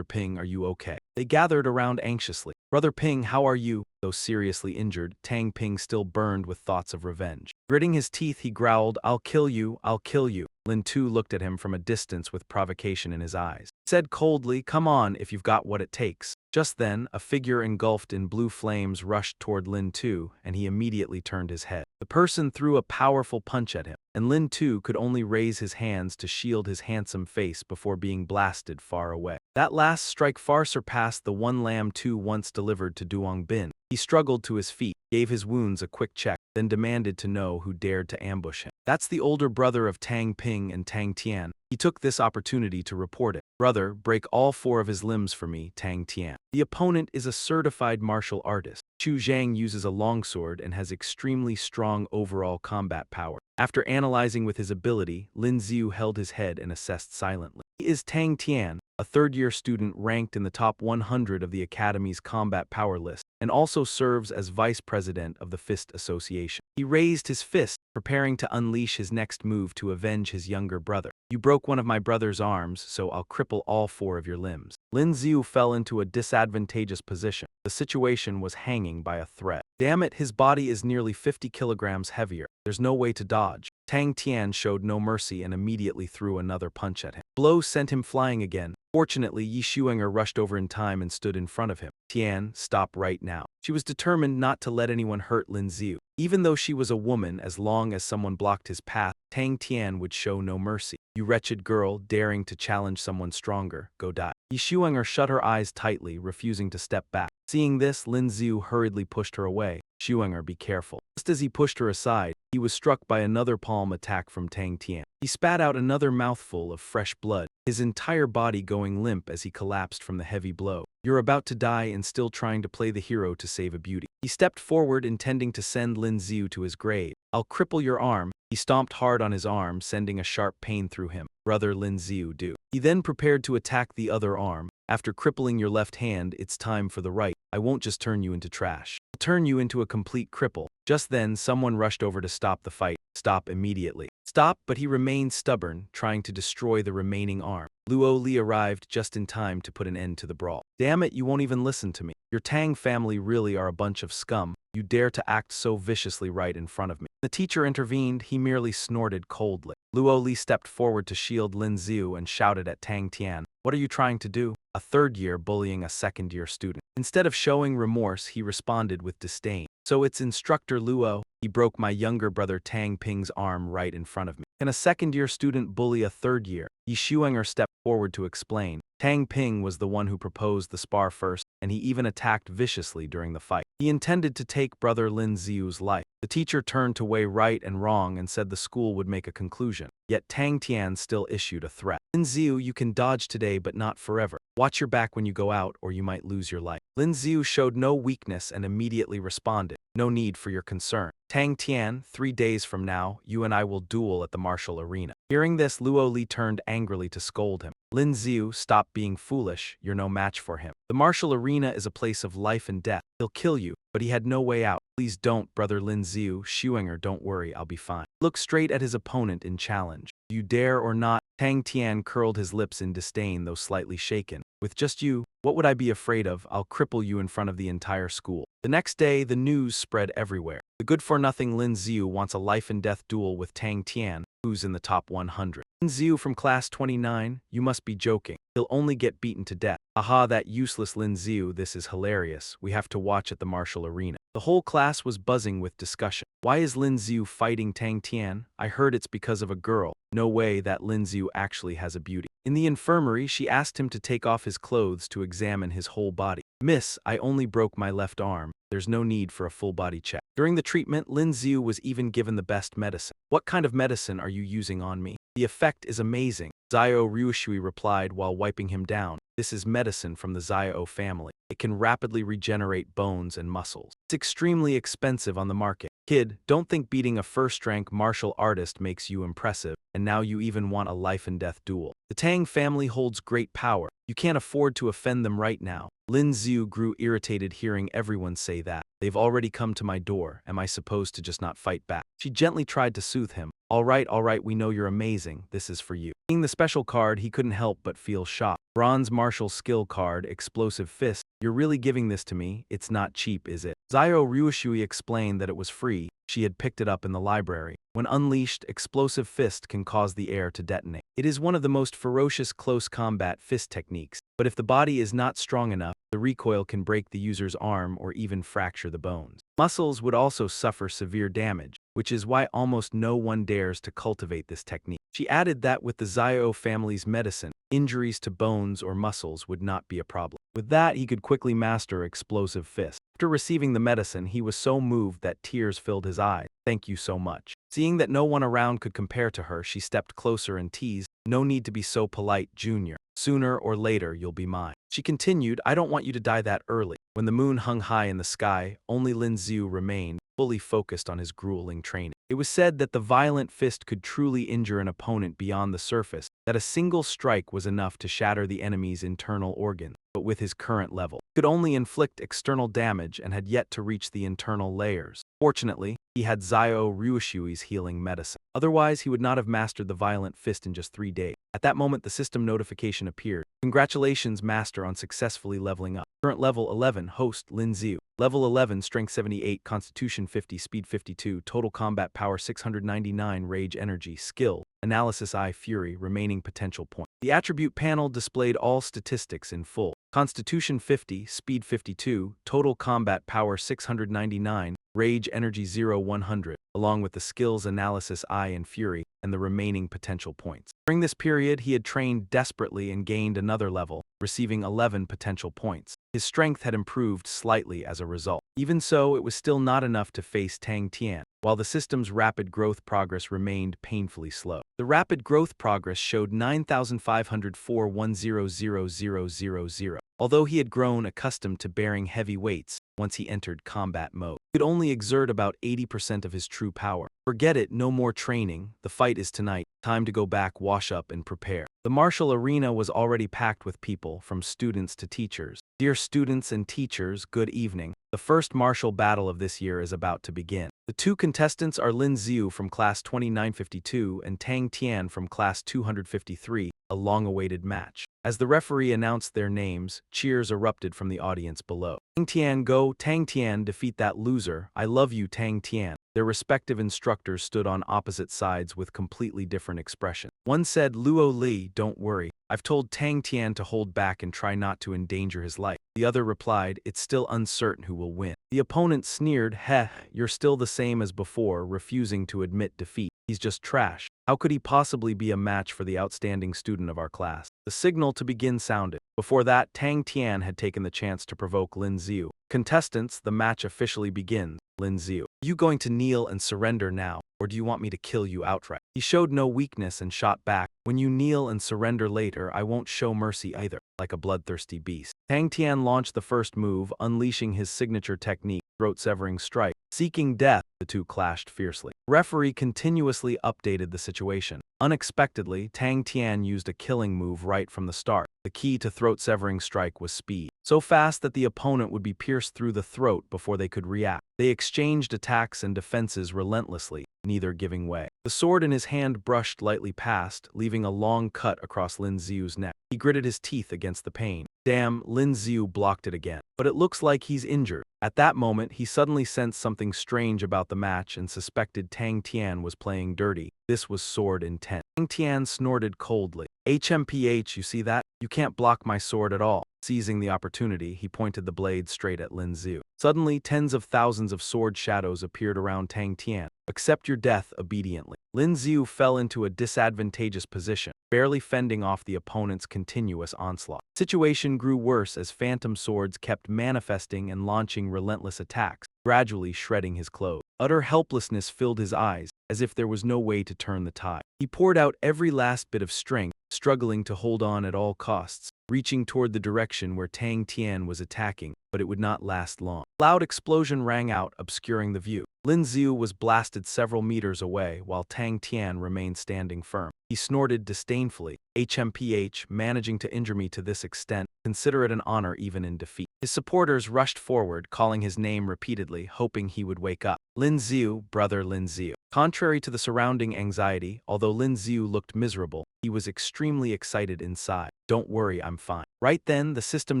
are you okay? They gathered around anxiously. Brother Ping, how are you? Though seriously injured, Tang Ping still burned with thoughts of revenge. Gritting his teeth, he growled, I'll kill you, I'll kill you. Lin 2 looked at him from a distance with provocation in his eyes. He said coldly, come on if you've got what it takes. Just then, a figure engulfed in blue flames rushed toward Lin 2, and he immediately turned his head. The person threw a powerful punch at him, and Lin 2 could only raise his hands to shield his handsome face before being blasted far away. That last strike far surpassed the one Lam 2 once delivered to Duong Bin. He struggled to his feet, gave his wounds a quick check, then demanded to know who dared to ambush him. That's the older brother of Tang Ping and Tang Tian. He took this opportunity to report it. Brother, break all 4 of his limbs for me, Tang Tian. The opponent is a certified martial artist. Chu Zhang uses a longsword and has extremely strong overall combat power. After analyzing with his ability, Lin Xiu held his head and assessed silently. He is Tang Tian, a third-year student ranked in the top 100 of the Academy's combat power list, and also serves as vice president of the Fist Association. He raised his fist, preparing to unleash his next move to avenge his younger brother. You broke one of my brother's arms, so I'll cripple all 4 of your limbs. Lin Xiu fell into a disadvantageous position. The situation was hanging by a thread. Damn it, his body is nearly 50 kilograms heavier. There's no way to dodge. Tang Tian showed no mercy and immediately threw another punch at him. Blow sent him flying again. Fortunately, Yi Xiangshuang rushed over in time and stood in front of him. Tian, stop right now. She was determined not to let anyone hurt Lin Xiu. Even though she was a woman, as long as someone blocked his path, Tang Tian would show no mercy. You wretched girl, daring to challenge someone stronger, go die. Yi Xiangshuang shut her eyes tightly, refusing to step back. Seeing this, Lin Xiu hurriedly pushed her away. Xiangshuang, be careful. Just as he pushed her aside, he was struck by another palm attack from Tang Tian. He spat out another mouthful of fresh blood, his entire body going limp as he collapsed from the heavy blow. You're about to die and still trying to play the hero to save a beauty. He stepped forward, intending to send Lin Xiu to his grave. I'll cripple your arm. He stomped hard on his arm, sending a sharp pain through him. Brother Lin Xiu, do. He then prepared to attack the other arm. After crippling your left hand, it's time for the right. I won't just turn you into trash. I'll turn you into a complete cripple. Just then, someone rushed over to stop the fight. Stop immediately. Stop, but he remained stubborn, trying to destroy the remaining arm. Luo Li arrived just in time to put an end to the brawl. Damn it, you won't even listen to me. Your Tang family really are a bunch of scum. You dare to act so viciously right in front of me. The teacher intervened, he merely snorted coldly. Luo Li stepped forward to shield Lin Xiu and shouted at Tang Tian, what are you trying to do? A third-year bullying a second-year student. Instead of showing remorse, he responded with disdain. So it's Instructor Luo. He broke my younger brother Tang Ping's arm right in front of me. Can a second-year student bully a third-year? Yi Xiangshuang stepped forward to explain. Tang Ping was the one who proposed the spar first, and he even attacked viciously during the fight. He intended to take brother Lin Xiu's life. The teacher turned to weigh right and wrong and said the school would make a conclusion. Yet Tang Tian still issued a threat. Lin Xiu, you can dodge today but not forever. Watch your back when you go out or you might lose your life. Lin Xiu showed no weakness and immediately responded. No need for your concern. Tang Tian, 3 days from now, you and I will duel at the martial arena. Hearing this, Luo Li turned angrily to scold him. Lin Xiu, stop being foolish, you're no match for him. The martial arena is a place of life and death. He'll kill you, but he had no way out. Please don't, brother Lin Xiu, Shuinger, don't worry, I'll be fine. Look straight at his opponent in challenge. Do you dare or not? Tang Tian curled his lips in disdain, though slightly shaken. With just you, what would I be afraid of? I'll cripple you in front of the entire school. The next day, the news spread everywhere. The good-for-nothing Lin Xiu wants a life-and-death duel with Tang Tian, who's in the top 100. Lin Xiu from class 29, you must be joking. He'll only get beaten to death. Aha, that useless Lin Xiu, this is hilarious. We have to watch at the martial arena. The whole class was buzzing with discussion. Why is Lin Xiu fighting Tang Tian? I heard it's because of a girl. No way, that Lin Xiu actually has a beauty. In the infirmary, she asked him to take off his clothes to examine his whole body. Miss, I only broke my left arm. There's no need for a full-body check. During the treatment, Lin Xiu was even given the best medicine. What kind of medicine are you using on me? The effect is amazing. Zio Ryushui replied while wiping him down. This is medicine from the Zio family. It can rapidly regenerate bones and muscles. It's extremely expensive on the market. Kid, don't think beating a first-rank martial artist makes you impressive, and now you even want a life-and-death duel. The Tang family holds great power. You can't afford to offend them right now. Lin Xiu grew irritated hearing everyone say that. They've already come to my door. Am I supposed to just not fight back? She gently tried to soothe him. All right, we know you're amazing. This is for you. Seeing the special card, he couldn't help but feel shocked. Bronze martial skill card, explosive fist. You're really giving this to me? It's not cheap, is it? Zio Ryushui explained that it was free. She had picked it up in the library. When unleashed, explosive fist can cause the air to detonate. It is one of the most ferocious close combat fist techniques, but if the body is not strong enough, the recoil can break the user's arm or even fracture the bones. Muscles would also suffer severe damage, which is why almost no one dares to cultivate this technique. She added that with the Zio family's medicine, injuries to bones or muscles would not be a problem. With that, he could quickly master explosive fist. After receiving the medicine, he was so moved that tears filled his eyes. Thank you so much. Seeing that no one around could compare to her, she stepped closer and teased, no need to be so polite, Junior. Sooner or later, you'll be mine. She continued, I don't want you to die that early. When the moon hung high in the sky, only Lin Xiu remained, fully focused on his grueling training. It was said that the violent fist could truly injure an opponent beyond the surface, that a single strike was enough to shatter the enemy's internal organs. But with his current level, he could only inflict external damage and had yet to reach the internal layers. Fortunately, he had Zio Ryushui's healing medicine. Otherwise, he would not have mastered the violent fist in just 3 days. At that moment, the system notification appeared. Congratulations, Master, on successfully leveling up. Current level 11, host Lin Xiu. Level 11, strength 78, constitution 50, speed 52, total combat power 699, rage energy, skill, analysis I fury, remaining potential point. The attribute panel displayed all statistics in full. Constitution 50, speed 52, total combat power 699, rage energy 0-100, along with the skills analysis I and fury, and the remaining potential points. During this period, he had trained desperately and gained another level, receiving 11 potential points. His strength had improved slightly as a result. Even so, it was still not enough to face Tang Tian, while the system's rapid growth progress remained painfully slow. The rapid growth progress showed 9,504,100,000. Although he had grown accustomed to bearing heavy weights, once he entered combat mode, he could only exert about 80% of his true power. Forget it, no more training. The fight is tonight. Time to go back, wash up, and prepare. The martial arena was already packed with people, from students to teachers. Dear students and teachers, good evening. The first martial battle of this year is about to begin. The 2 contestants are Lin Xiu from class 2952 and Tang Tian from class 253, a long-awaited match. As the referee announced their names, cheers erupted from the audience below. Tang Tian, go! Tang Tian, defeat that loser! I love you, Tang Tian! Their respective instructors stood on opposite sides with completely different expressions. One said, Luo Li, don't worry. I've told Tang Tian to hold back and try not to endanger his life. The other replied, it's still uncertain who will win. The opponent sneered, heh, you're still the same as before, refusing to admit defeat. He's just trash. How could he possibly be a match for the outstanding student of our class? The signal to begin sounded. Before that, Tang Tian had taken the chance to provoke Lin Xiu. Contestants, the match officially begins. Lin Xiu, are you going to kneel and surrender now, or do you want me to kill you outright? He showed no weakness and shot back. When you kneel and surrender later, I won't show mercy either, like a bloodthirsty beast. Tang Tian launched the first move, unleashing his signature technique, throat-severing strike. Seeking death, the two clashed fiercely. Referee continuously updated the situation. Unexpectedly, Tang Tian used a killing move right from the start. The key to throat-severing strike was speed. So fast that the opponent would be pierced through the throat before they could react. They exchanged attacks and defenses relentlessly, neither giving way. The sword in his hand brushed lightly past, leaving a long cut across Lin Xiu's neck. He gritted his teeth against the pain. Damn, Lin Xiu blocked it again. But it looks like he's injured. At that moment, he suddenly sensed something strange about the match and suspected Tang Tian was playing dirty. This was sword intent. Tang Tian snorted coldly. HMPH, you see that? You can't block my sword at all. Seizing the opportunity, he pointed the blade straight at Lin Xiu. Suddenly, tens of thousands of sword shadows appeared around Tang Tian. Accept your death obediently. Lin Xiu fell into a disadvantageous position, barely fending off the opponent's continuous onslaught. The situation grew worse as phantom swords kept manifesting and launching relentless attacks, gradually shredding his clothes. Utter helplessness filled his eyes, as if there was no way to turn the tide. He poured out every last bit of strength, struggling to hold on at all costs, reaching toward the direction where Tang Tian was attacking, but it would not last long. A loud explosion rang out, obscuring the view. Lin Xiu was blasted several meters away, while Tang Tian remained standing firm. He snorted disdainfully. HMPH, managing to injure me to this extent, consider it an honor even in defeat. His supporters rushed forward, calling his name repeatedly, hoping he would wake up. Lin Xiu, brother Lin Xiu. Contrary to the surrounding anxiety, although Lin Xiu looked miserable, he was extremely excited inside. Don't worry, I'm fine. Right then, the system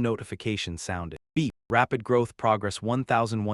notification sounded. Beep. Rapid growth progress 1001,000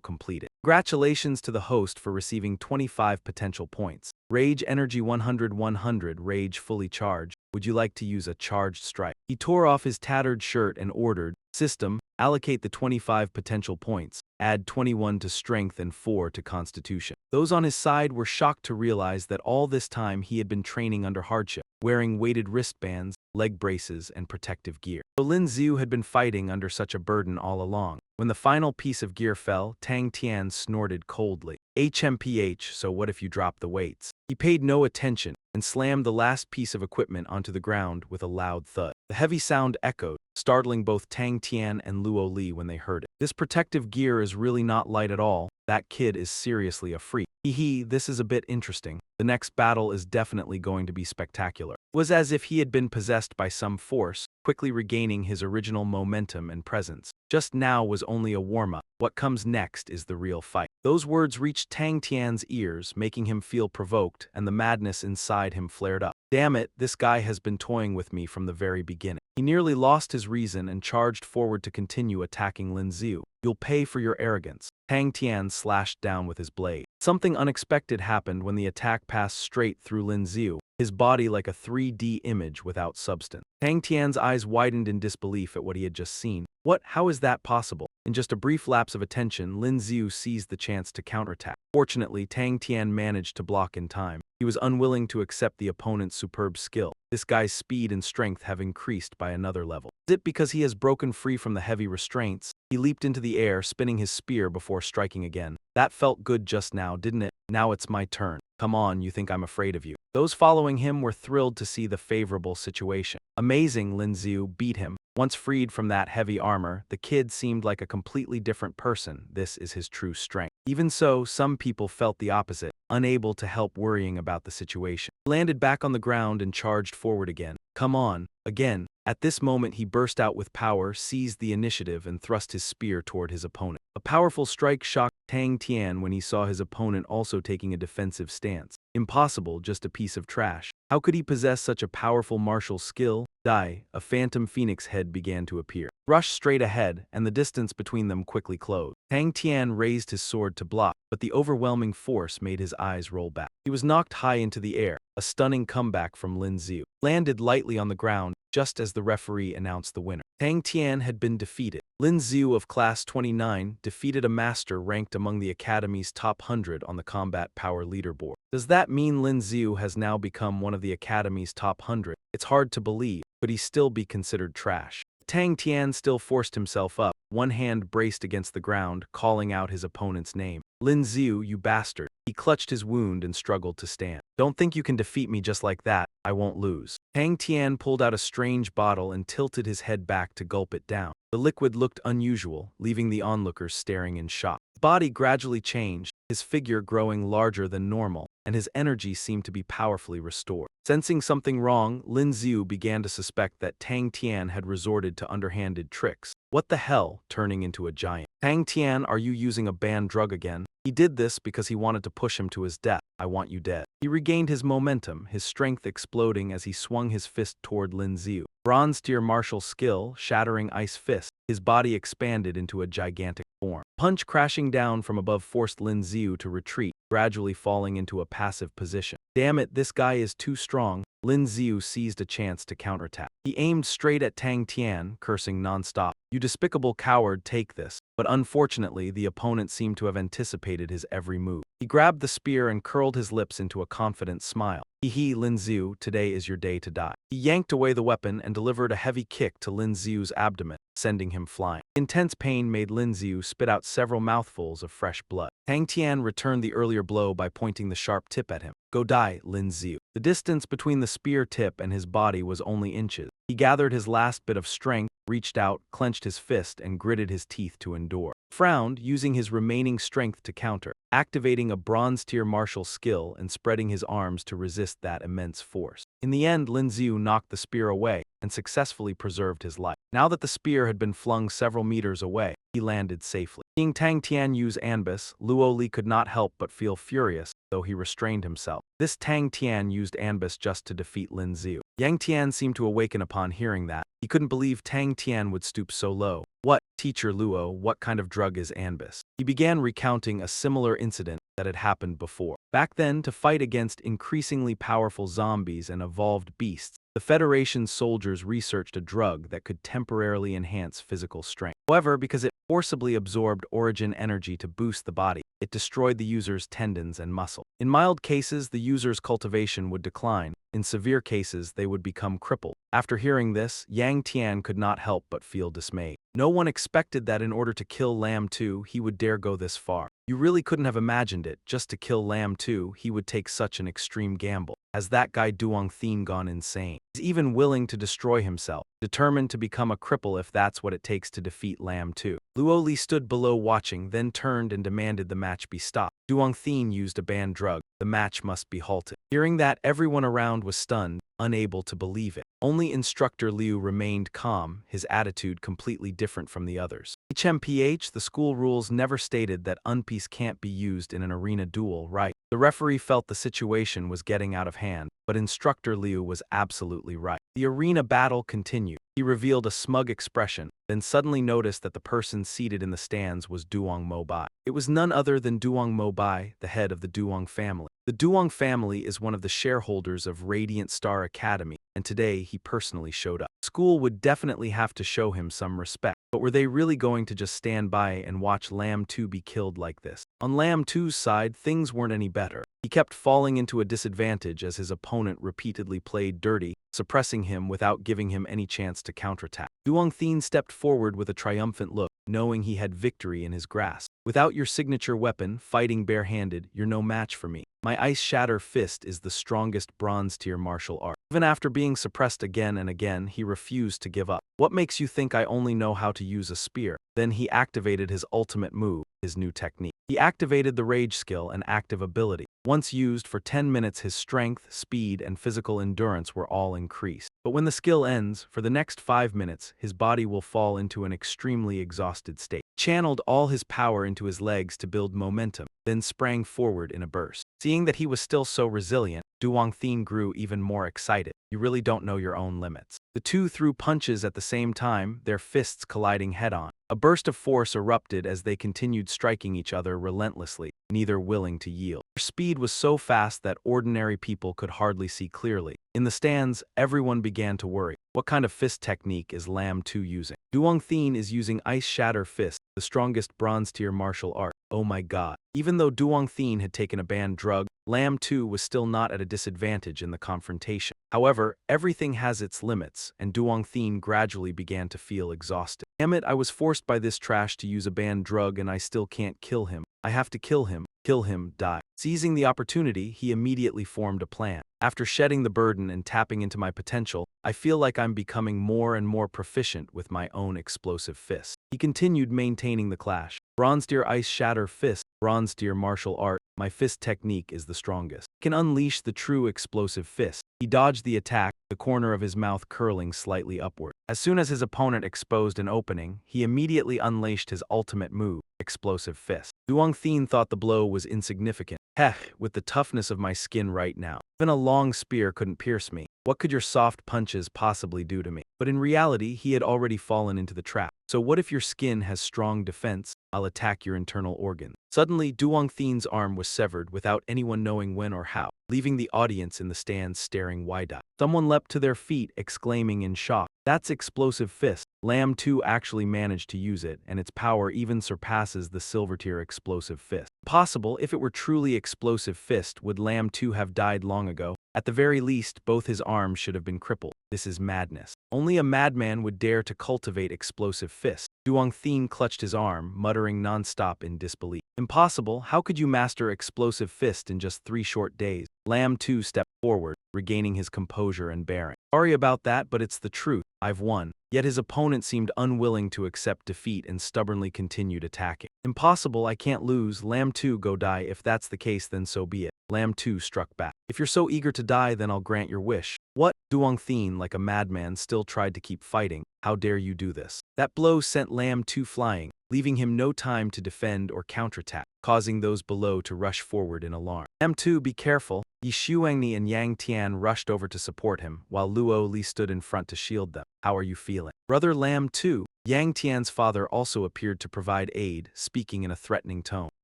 completed. Congratulations to the host for receiving 25 potential points. Rage energy 100 rage fully charged. Would you like to use a charged strike? He tore off his tattered shirt and ordered, System, allocate the 25 potential points. Add 21 to strength and 4 to constitution. Those on his side were shocked to realize that all this time he had been training under hardship, wearing weighted wristbands, leg braces, and protective gear. So Lin Xiu had been fighting under such a burden all along. When the final piece of gear fell, Tang Tian snorted coldly. HMPH, so what if you drop the weights? He paid no attention and slammed the last piece of equipment onto the ground with a loud thud. The heavy sound echoed, startling both Tang Tian and Luo Li when they heard it. This protective gear is really not light at all. That kid is seriously a freak. Hee, this is a bit interesting. The next battle is definitely going to be spectacular. It was as if he had been possessed by some force, quickly regaining his original momentum and presence. Just now was only a warm-up. What comes next is the real fight. Those words reached Tang Tian's ears, making him feel provoked, and the madness inside him flared up. Damn it, this guy has been toying with me from the very beginning. He nearly lost his reason and charged forward to continue attacking Lin Xiu. You'll pay for your arrogance. Tang Tian slashed down with his blade. Something unexpected happened when the attack passed straight through Lin Xiu, his body like a 3D image without substance. Tang Tian's eyes widened in disbelief at what he had just seen. What? How is that possible? In just a brief lapse of attention, Lin Xiu seized the chance to counterattack. Fortunately, Tang Tian managed to block in time. He was unwilling to accept the opponent's superb skill. This guy's speed and strength have increased by another level. Is it because he has broken free from the heavy restraints? He leaped into the air, spinning his spear before striking again. That felt good just now, didn't it? Now it's my turn. Come on, you think I'm afraid of you. Those following him were thrilled to see the favorable situation. Amazing, Lin Xiu beat him. Once freed from that heavy armor, the kid seemed like a completely different person. This is his true strength. Even so, some people felt the opposite, unable to help worrying about the situation. He landed back on the ground and charged forward again. Come on, again. At this moment he burst out with power, seized the initiative, and thrust his spear toward his opponent. A powerful strike shocked Tang Tian when he saw his opponent also taking a defensive stance. Impossible, just a piece of trash. How could he possess such a powerful martial skill? Die, a phantom phoenix head began to appear. Rushed straight ahead, and the distance between them quickly closed. Tang Tian raised his sword to block, but the overwhelming force made his eyes roll back. He was knocked high into the air, a stunning comeback from Lin Xiu. Landed lightly on the ground, just as the referee announced the winner. Tang Tian had been defeated. Lin Xiu of Class 29 defeated a master ranked among the Academy's top 100 on the combat power leaderboard. Does that mean Lin Xiu has now become one of the Academy's top 100? It's hard to believe. Could he still be considered trash? Tang Tian still forced himself up, one hand braced against the ground, calling out his opponent's name. Lin Xiu, you bastard. He clutched his wound and struggled to stand. Don't think you can defeat me just like that. I won't lose. Tang Tian pulled out a strange bottle and tilted his head back to gulp it down. The liquid looked unusual, leaving the onlookers staring in shock. His body gradually changed, his figure growing larger than normal, and his energy seemed to be powerfully restored. Sensing something wrong, Lin Xiu began to suspect that Tang Tian had resorted to underhanded tricks. What the hell, turning into a giant? Tang Tian, are you using a banned drug again? He did this because he wanted to push him to his death. I want you dead. He regained his momentum, his strength exploding as he swung his fist toward Lin Xiu. Bronze tier martial skill, shattering ice fist. His body expanded into a gigantic form. Punch crashing down from above forced Lin Xiu to retreat, gradually falling into a passive position. Damn it, this guy is too strong. Lin Xiu seized a chance to counterattack. He aimed straight at Tang Tian, cursing nonstop. You despicable coward, take this. But unfortunately, the opponent seemed to have anticipated his every move. He grabbed the spear and curled his lips into a confident smile. Hee, Lin Xiu, today is your day to die. He yanked away the weapon and delivered a heavy kick to Lin Xiu's abdomen, sending him flying. Intense pain made Lin Xiu spit out several mouthfuls of fresh blood. Tang Tian returned the earlier blow by pointing the sharp tip at him. Go die, Lin Xiu. The distance between the spear tip and his body was only inches. He gathered his last bit of strength, reached out, clenched his fist, and gritted his teeth to endure. Frowned, using his remaining strength to counter, activating a bronze-tier martial skill and spreading his arms to resist that immense force. In the end, Lin Xiu knocked the spear away and successfully preserved his life. Now that the spear had been flung several meters away, he landed safely. Seeing Tang Tian use ambus, Luo Li could not help but feel furious, though he restrained himself. This Tang Tian used ambus just to defeat Lin Xiu. Yang Tian seemed to awaken upon hearing that. He couldn't believe Tang Tian would stoop so low. What, Teacher Luo, what kind of drug is ambus? He began recounting a similar incident that had happened before. Back then, to fight against increasingly powerful zombies and evolved beasts, the Federation's soldiers researched a drug that could temporarily enhance physical strength. However, because it forcibly absorbed origin energy to boost the body, it destroyed the user's tendons and muscle. In mild cases, the user's cultivation would decline. In severe cases, they would become crippled. After hearing this, Yang Tian could not help but feel dismayed. No one expected that in order to kill Lam 2, he would dare go this far. You really couldn't have imagined it. Just to kill Lam 2, he would take such an extreme gamble. Has that guy Duong Thien gone insane? He's even willing to destroy himself, determined to become a cripple if that's what it takes to defeat Lam 2. Luo Li stood below watching, then turned and demanded the match be stopped. Duong Thien used a banned drug. The match must be halted. Hearing that, everyone around was stunned, unable to believe it. Only Instructor Liu remained calm, his attitude completely different from the others. HMPH, the school rules never stated that unpeace can't be used in an arena duel, right? The referee felt the situation was getting out of hand, but Instructor Liu was absolutely right. The arena battle continued. He revealed a smug expression, then suddenly noticed that the person seated in the stands was Duong Mobai. It was none other than Duong Mobai, the head of the Duong family. The Duong family is one of the shareholders of Radiant Star Academy, and today he personally showed up. School would definitely have to show him some respect, but were they really going to just stand by and watch Lam 2 be killed like this? On Lam 2's side, things weren't any better. He kept falling into a disadvantage as his opponent repeatedly played dirty, suppressing him without giving him any chance to counterattack. Duong Thien stepped forward with a triumphant look, knowing he had victory in his grasp. Without your signature weapon, fighting barehanded, you're no match for me. My Ice Shatter Fist is the strongest bronze-tier martial art. Even after being suppressed again and again, he refused to give up. What makes you think I only know how to use a spear? Then he activated his ultimate move, his new technique. He activated the Rage skill, an active ability. Once used for 10 minutes, his strength, speed, and physical endurance were all increased. But when the skill ends, for the next 5 minutes, his body will fall into an extremely exhausted state. He channeled all his power into his legs to build momentum, then sprang forward in a burst. Seeing that he was still so resilient, Duong Thien grew even more excited. You really don't know your own limits. The two threw punches at the same time, their fists colliding head-on. A burst of force erupted as they continued striking each other relentlessly, neither willing to yield. Their speed was so fast that ordinary people could hardly see clearly. In the stands, everyone began to worry. What kind of fist technique is Lam 2 using? Duong Thien is using Ice Shatter Fist, the strongest bronze-tier martial art. Oh my god. Even though Duong Thien had taken a banned drug, Lam 2 was still not at a disadvantage in the confrontation. However, everything has its limits, and Duong Thien gradually began to feel exhausted. Damn it, I was forced by this trash to use a banned drug and I still can't kill him. I have to kill him. Kill him, die. Seizing the opportunity, he immediately formed a plan. After shedding the burden and tapping into my potential, I feel like I'm becoming more and more proficient with my own explosive fists. He continued, maintaining the clash. Bronze Deer Ice Shatter Fist. Bronze Deer Martial Art. My fist technique is the strongest. I can unleash the true explosive fist. He dodged the attack, the corner of his mouth curling slightly upward. As soon as his opponent exposed an opening, he immediately unleashed his ultimate move, Explosive Fist. Duong Thien thought the blow was insignificant. Heh, with the toughness of my skin right now, even a long spear couldn't pierce me. What could your soft punches possibly do to me? But in reality, he had already fallen into the trap. So what if your skin has strong defense? I'll attack your internal organ. Suddenly, Duong Thien's arm was severed without anyone knowing when or how, leaving the audience in the stands staring wide-eyed. Someone leapt to their feet, exclaiming in shock, "That's Explosive Fist." Lamb 2 actually managed to use it, and its power even surpasses the Silver-tier Explosive Fist. Possible, if it were truly Explosive Fist, would Lamb 2 have died long ago? At the very least, both his arms should have been crippled. This is madness. Only a madman would dare to cultivate Explosive Fist. Duong Thien clutched his arm, muttering non-stop in disbelief. Impossible, how could you master Explosive Fist in just 3 short days? Lamb 2 stepped forward, regaining his composure and bearing. Sorry about that, but it's the truth. I've won. Yet his opponent seemed unwilling to accept defeat and stubbornly continued attacking. Impossible, I can't lose. Lamb 2, go die. If that's the case, then so be it. Lamb 2 struck back. If you're so eager to die, then I'll grant your wish. What? Duong Thien, like a madman, still tried to keep fighting. How dare you do this? That blow sent Lamb 2 flying, leaving him no time to defend or counterattack, causing those below to rush forward in alarm. Lamb 2, be careful. Yi Xuangni and Yang Tian rushed over to support him, while Luo Li stood in front to shield them. How are you feeling? Brother Lamb 2. Yang Tian's father also appeared to provide aid, speaking in a threatening tone.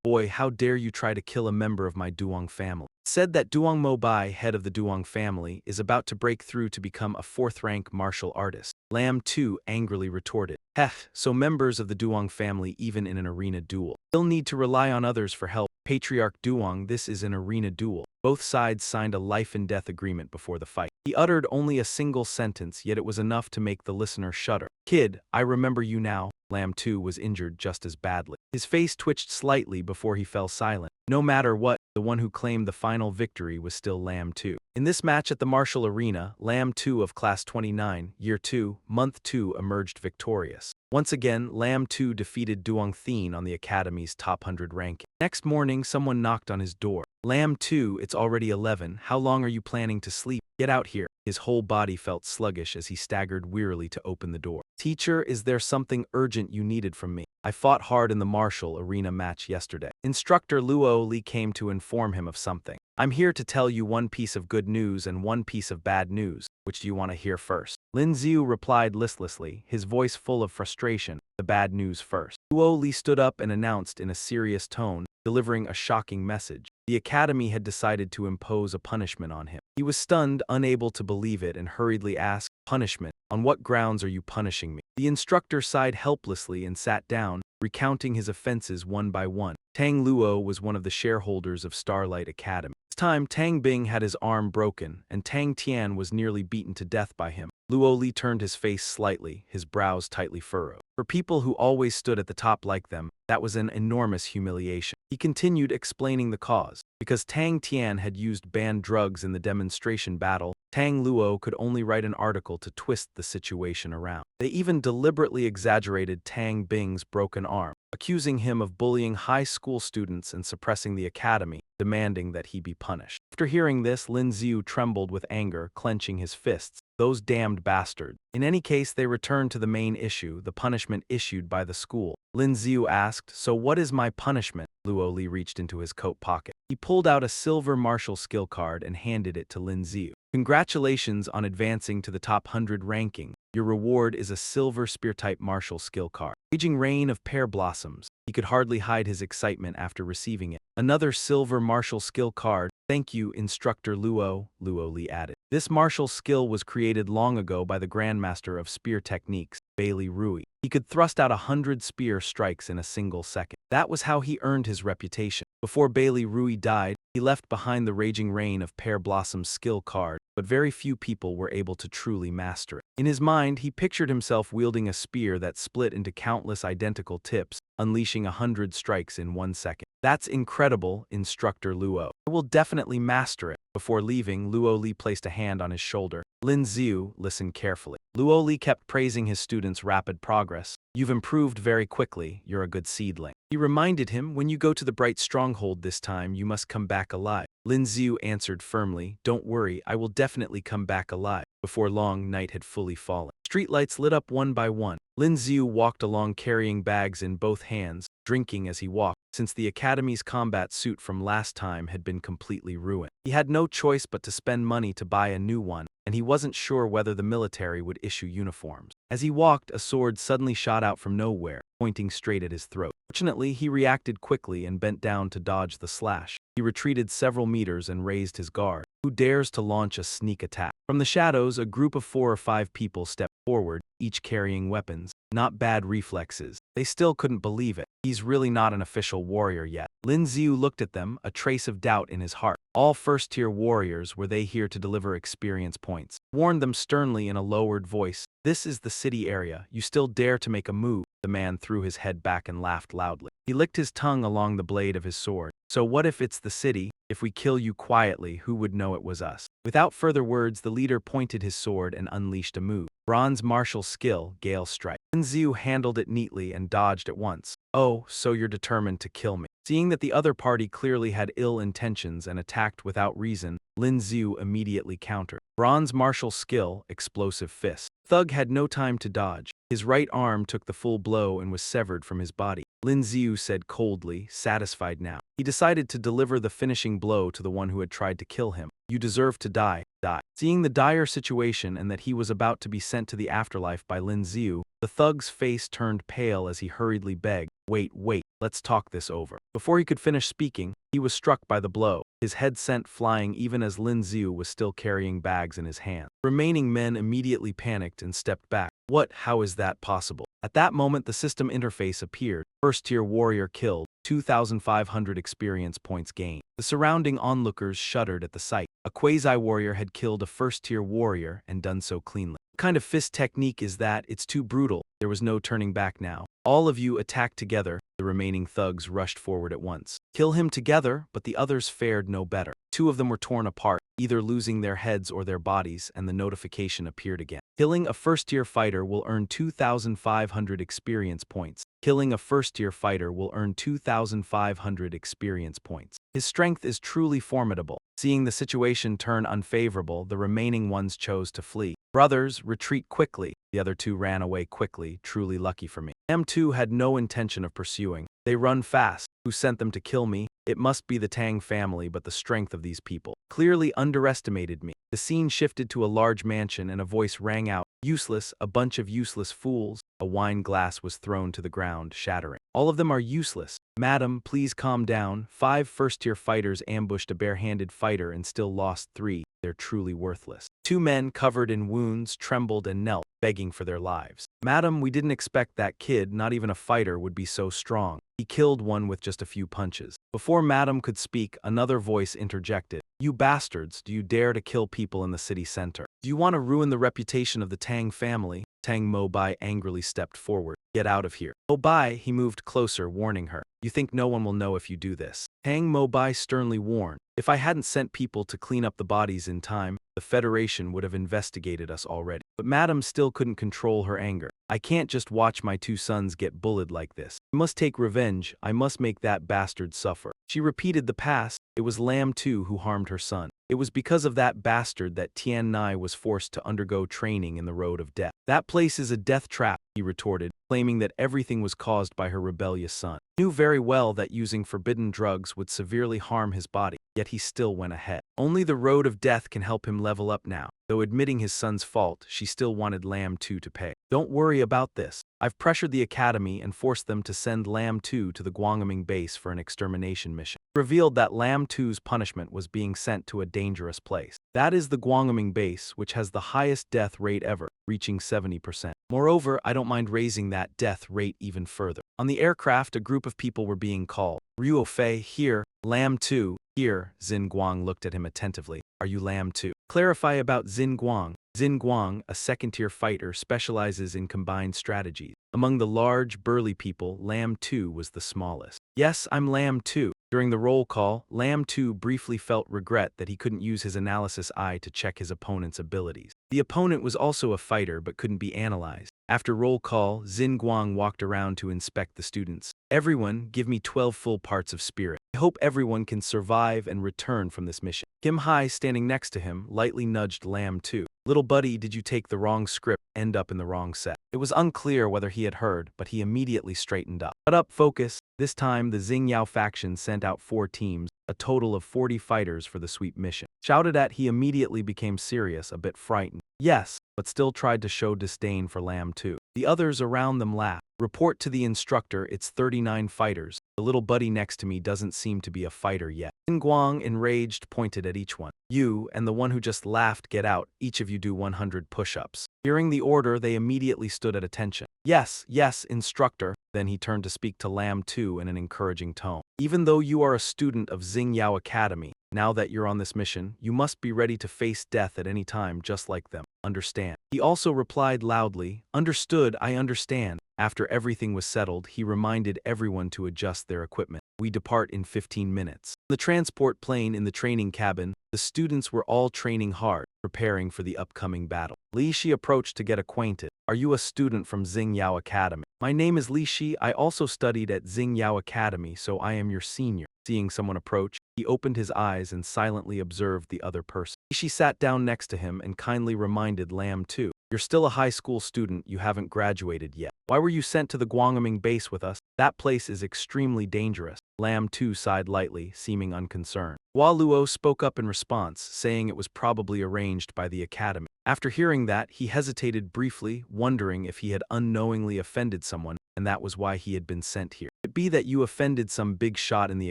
Boy, how dare you try to kill a member of my Duong family. It said that Duong Mobai, head of the Duong family, is about to break through to become a 4th-rank martial artist. Lamb 2 angrily retorted. Heh, so members of the Duong family, even in an arena duel, still need to rely on others for help. Patriarch Duong, this is an arena duel. Both sides signed a life-and-death agreement before the fight. He uttered only a single sentence, yet it was enough to make the listener shudder. Kid, I remember you now. Lamb 2 was injured just as badly. His face twitched slightly before he fell silent. No matter what, the one who claimed the final victory was still Lamb 2. In this match at the martial arena, Lamb 2 of Class 29, Year 2, Month 2 emerged victorious. Once again, Lamb 2 defeated Duong Thien on the Academy's top 100 ranking. Next morning, someone knocked on his door. Lamb 2, it's already 11. How long are you planning to sleep? Get out here. His whole body felt sluggish as he staggered wearily to open the door. Teacher, is there something urgent you needed from me? I fought hard in the martial arena match yesterday. Instructor Luo Li came to inform him of something. I'm here to tell you one piece of good news and one piece of bad news. Which do you want to hear first? Lin Ziu replied listlessly, his voice full of frustration. The bad news first. Luo Li stood up and announced in a serious tone, delivering a shocking message. The Academy had decided to impose a punishment on him. He was stunned, unable to believe it, and hurriedly asked, "Punishment? On what grounds are you punishing me?" The instructor sighed helplessly and sat down, recounting his offenses one by one. Tang Luo was one of the shareholders of Starlight Academy. This time, Tang Bing had his arm broken, and Tang Tian was nearly beaten to death by him. Luo Li turned his face slightly, his brows tightly furrowed. For people who always stood at the top like them, that was an enormous humiliation. He continued explaining the cause. Because Tang Tian had used banned drugs in the demonstration battle, Tang Luo could only write an article to twist the situation around. They even deliberately exaggerated Tang Bing's broken arm, accusing him of bullying high school students and suppressing the academy, demanding that he be punished. After hearing this, Lin Ziu trembled with anger, clenching his fists. Those damned bastards. In any case, they returned to the main issue, the punishment issued by the school. Lin Ziu asked, "So what is my punishment?" Luo Li reached into his coat pocket. He pulled out a silver martial skill card and handed it to Lin Ziu. Congratulations on advancing to the top 100 ranking. Your reward is a silver spear-type martial skill card. Raging Rain of Pear Blossoms. He could hardly hide his excitement after receiving it. Another silver martial skill card. Thank you, Instructor Luo, Luo Li added. This martial skill was created long ago by the Grandmaster of Spear Techniques, Bailey Rui. He could thrust out 100 spear strikes in a single second. That was how he earned his reputation. Before Bailey Rui died, he left behind the raging reign of Pear Blossom's skill card, but very few people were able to truly master it. In his mind, he pictured himself wielding a spear that split into countless identical tips, unleashing 100 strikes in 1 second. That's incredible, Instructor Luo. I will definitely master it. Before leaving, Luo Li placed a hand on his shoulder. Lin Xiu listened carefully. Luo Li kept praising his student's rapid progress. You've improved very quickly, you're a good seedling. He reminded him, when you go to the Bright Stronghold this time, you must come back alive. Lin Xiu answered firmly, don't worry, I will definitely come back alive. Before long, night had fully fallen. Streetlights lit up one by one. Lin Xiu walked along carrying bags in both hands, drinking as he walked, since the Academy's combat suit from last time had been completely ruined. He had no choice but to spend money to buy a new one, and he wasn't sure whether the military would issue uniforms. As he walked, a sword suddenly shot out from nowhere, pointing straight at his throat. Fortunately, he reacted quickly and bent down to dodge the slash. He retreated several meters and raised his guard. Who dares to launch a sneak attack? From the shadows, a group of 4 or 5 people stepped forward, each carrying weapons. Not bad reflexes. They still couldn't believe it. He's really not an official warrior yet. Lin Xiu looked at them, a trace of doubt in his heart. All first-tier warriors, were they here to deliver experience points? Warned them sternly in a lowered voice. This is the city area. You still dare to make a move? The man threw his head back and laughed loudly. He licked his tongue along the blade of his sword. So what if it's the city? If we kill you quietly, who would know it was us? Without further words, the leader pointed his sword and unleashed a move. Bronze martial skill, Gale Strike. Lin Xiu handled it neatly and dodged at once. Oh, so you're determined to kill me. Seeing that the other party clearly had ill intentions and attacked without reason, Lin Xiu immediately countered. Bronze martial skill, Explosive Fist. Thug had no time to dodge. His right arm took the full blow and was severed from his body. Lin Xiu said coldly, satisfied now. He decided to deliver the finishing blow to the one who had tried to kill him. You deserve to die, die. Seeing the dire situation and that he was about to be sent to the afterlife by Lin Xiu, the thug's face turned pale as he hurriedly begged, wait, let's talk this over. Before he could finish speaking, he was struck by the blow, his head sent flying even as Lin Xiu was still carrying bags in his hand. Remaining men immediately panicked and stepped back. What? How is that possible? At that moment, the system interface appeared. First-tier warrior killed, 2,500 experience points gained. The surrounding onlookers shuddered at the sight. A quasi-warrior had killed a first-tier warrior and done so cleanly. What kind of fist technique is that? It's too brutal. There was no turning back now. All of you attacked together. The remaining thugs rushed forward at once. Kill him together, but the others fared no better. 2 of them were torn apart, either losing their heads or their bodies, and the notification appeared again. Killing a first-tier fighter will earn 2,500 experience points. Killing a first-tier fighter will earn 2,500 experience points. His strength is truly formidable. Seeing the situation turn unfavorable, the remaining ones chose to flee. Brothers, retreat quickly. The other 2 ran away quickly, truly lucky for me. M2 had no intention of pursuing. They run fast. Who sent them to kill me? It must be the Tang family, but the strength of these people clearly underestimated me. The scene shifted to a large mansion and a voice rang out, useless, a bunch of useless fools. A wine glass was thrown to the ground, shattering. All of them are useless. Madam, please calm down. 5 first-tier fighters ambushed a bare-handed fighter and still lost 3. They're truly worthless. 2 men covered in wounds trembled and knelt, begging for their lives. Madam, we didn't expect that kid, not even a fighter, would be so strong. He killed one with just a few punches. Before Madam could speak, another voice interjected. You bastards, do you dare to kill people in the city center? Do you want to ruin the reputation of the Tang family? Tang Mobai angrily stepped forward. Get out of here. Mobai, he moved closer, warning her. You think no one will know if you do this? Tang Mobai sternly warned. If I hadn't sent people to clean up the bodies in time, the Federation would have investigated us already. But Madam still couldn't control her anger. I can't just watch my 2 sons get bullied like this. I must take revenge. I must make that bastard suffer. She repeated the past. It was Lam Tu who harmed her son. It was because of that bastard that Tian Nai was forced to undergo training in the road of death. That place is a death trap, he retorted, claiming that everything was caused by her rebellious son. He knew very well that using forbidden drugs would severely harm his body, yet he still went ahead. Only the road of death can help him level up now. Though admitting his son's fault, she still wanted Lam Tu to pay. Don't worry about this. I've pressured the Academy and forced them to send Lam Tu to the Guangming base for an extermination mission. Revealed that Lam Tu's punishment was being sent to a dangerous place. That is the Guangming base, which has the highest death rate ever, reaching 70%. Moreover, I don't mind raising that death rate even further. On the aircraft, a group of people were being called. Ryo Fei, here. Lam 2, here. Xin Guang looked at him attentively. Are you Lam 2? Clarify about Xin Guang. Xin Guang, a second-tier fighter, specializes in combined strategies. Among the large, burly people, Lam 2 was the smallest. Yes, I'm Lam 2. During the roll call, Lam 2 briefly felt regret that he couldn't use his analysis eye to check his opponent's abilities. The opponent was also a fighter but couldn't be analyzed. After roll call, Xin Guang walked around to inspect the students. Everyone, give me 12 full parts of spirit. I hope everyone can survive and return from this mission. Kim Hai, standing next to him, lightly nudged Lam 2. Little buddy, did you take the wrong script, end up in the wrong set? It was unclear whether he had heard, but he immediately straightened up. Shut up, focus. This time, the Xingyao faction sent out 4 teams, a total of 40 fighters for the sweep mission. Shouted at, he immediately became serious, a bit frightened. Yes, but still tried to show disdain for Lam 2. The others around them laughed. Report to the instructor, it's 39 fighters. The little buddy next to me doesn't seem to be a fighter yet. Xin Guang, enraged, pointed at each one. You, and the one who just laughed, get out. Each of you do 100 push-ups. Hearing the order, they immediately stood at attention. Yes, yes, instructor. Then he turned to speak to Lam 2 in an encouraging tone. Even though you are a student of Xingyao Academy, now that you're on this mission, you must be ready to face death at any time just like them. Understand? He also replied loudly, understood, I understand. After everything was settled, he reminded everyone to adjust their equipment. We depart in 15 minutes. On the transport plane in the training cabin, the students were all training hard, preparing for the upcoming battle. Li Shi approached to get acquainted. Are you a student from Xingyao Academy? My name is Li Shi. I also studied at Xingyao Academy, so I am your senior. Seeing someone approach, he opened his eyes and silently observed the other person. Li Shi sat down next to him and kindly reminded Lam 2. You're still a high school student, you haven't graduated yet. Why were you sent to the Guangming base with us? That place is extremely dangerous. Lam 2 sighed lightly, seeming unconcerned. Hua Luo spoke up in response, saying it was probably arranged by the academy. After hearing that, he hesitated briefly, wondering if he had unknowingly offended someone, and that was why he had been sent here. Could it be that you offended some big shot in the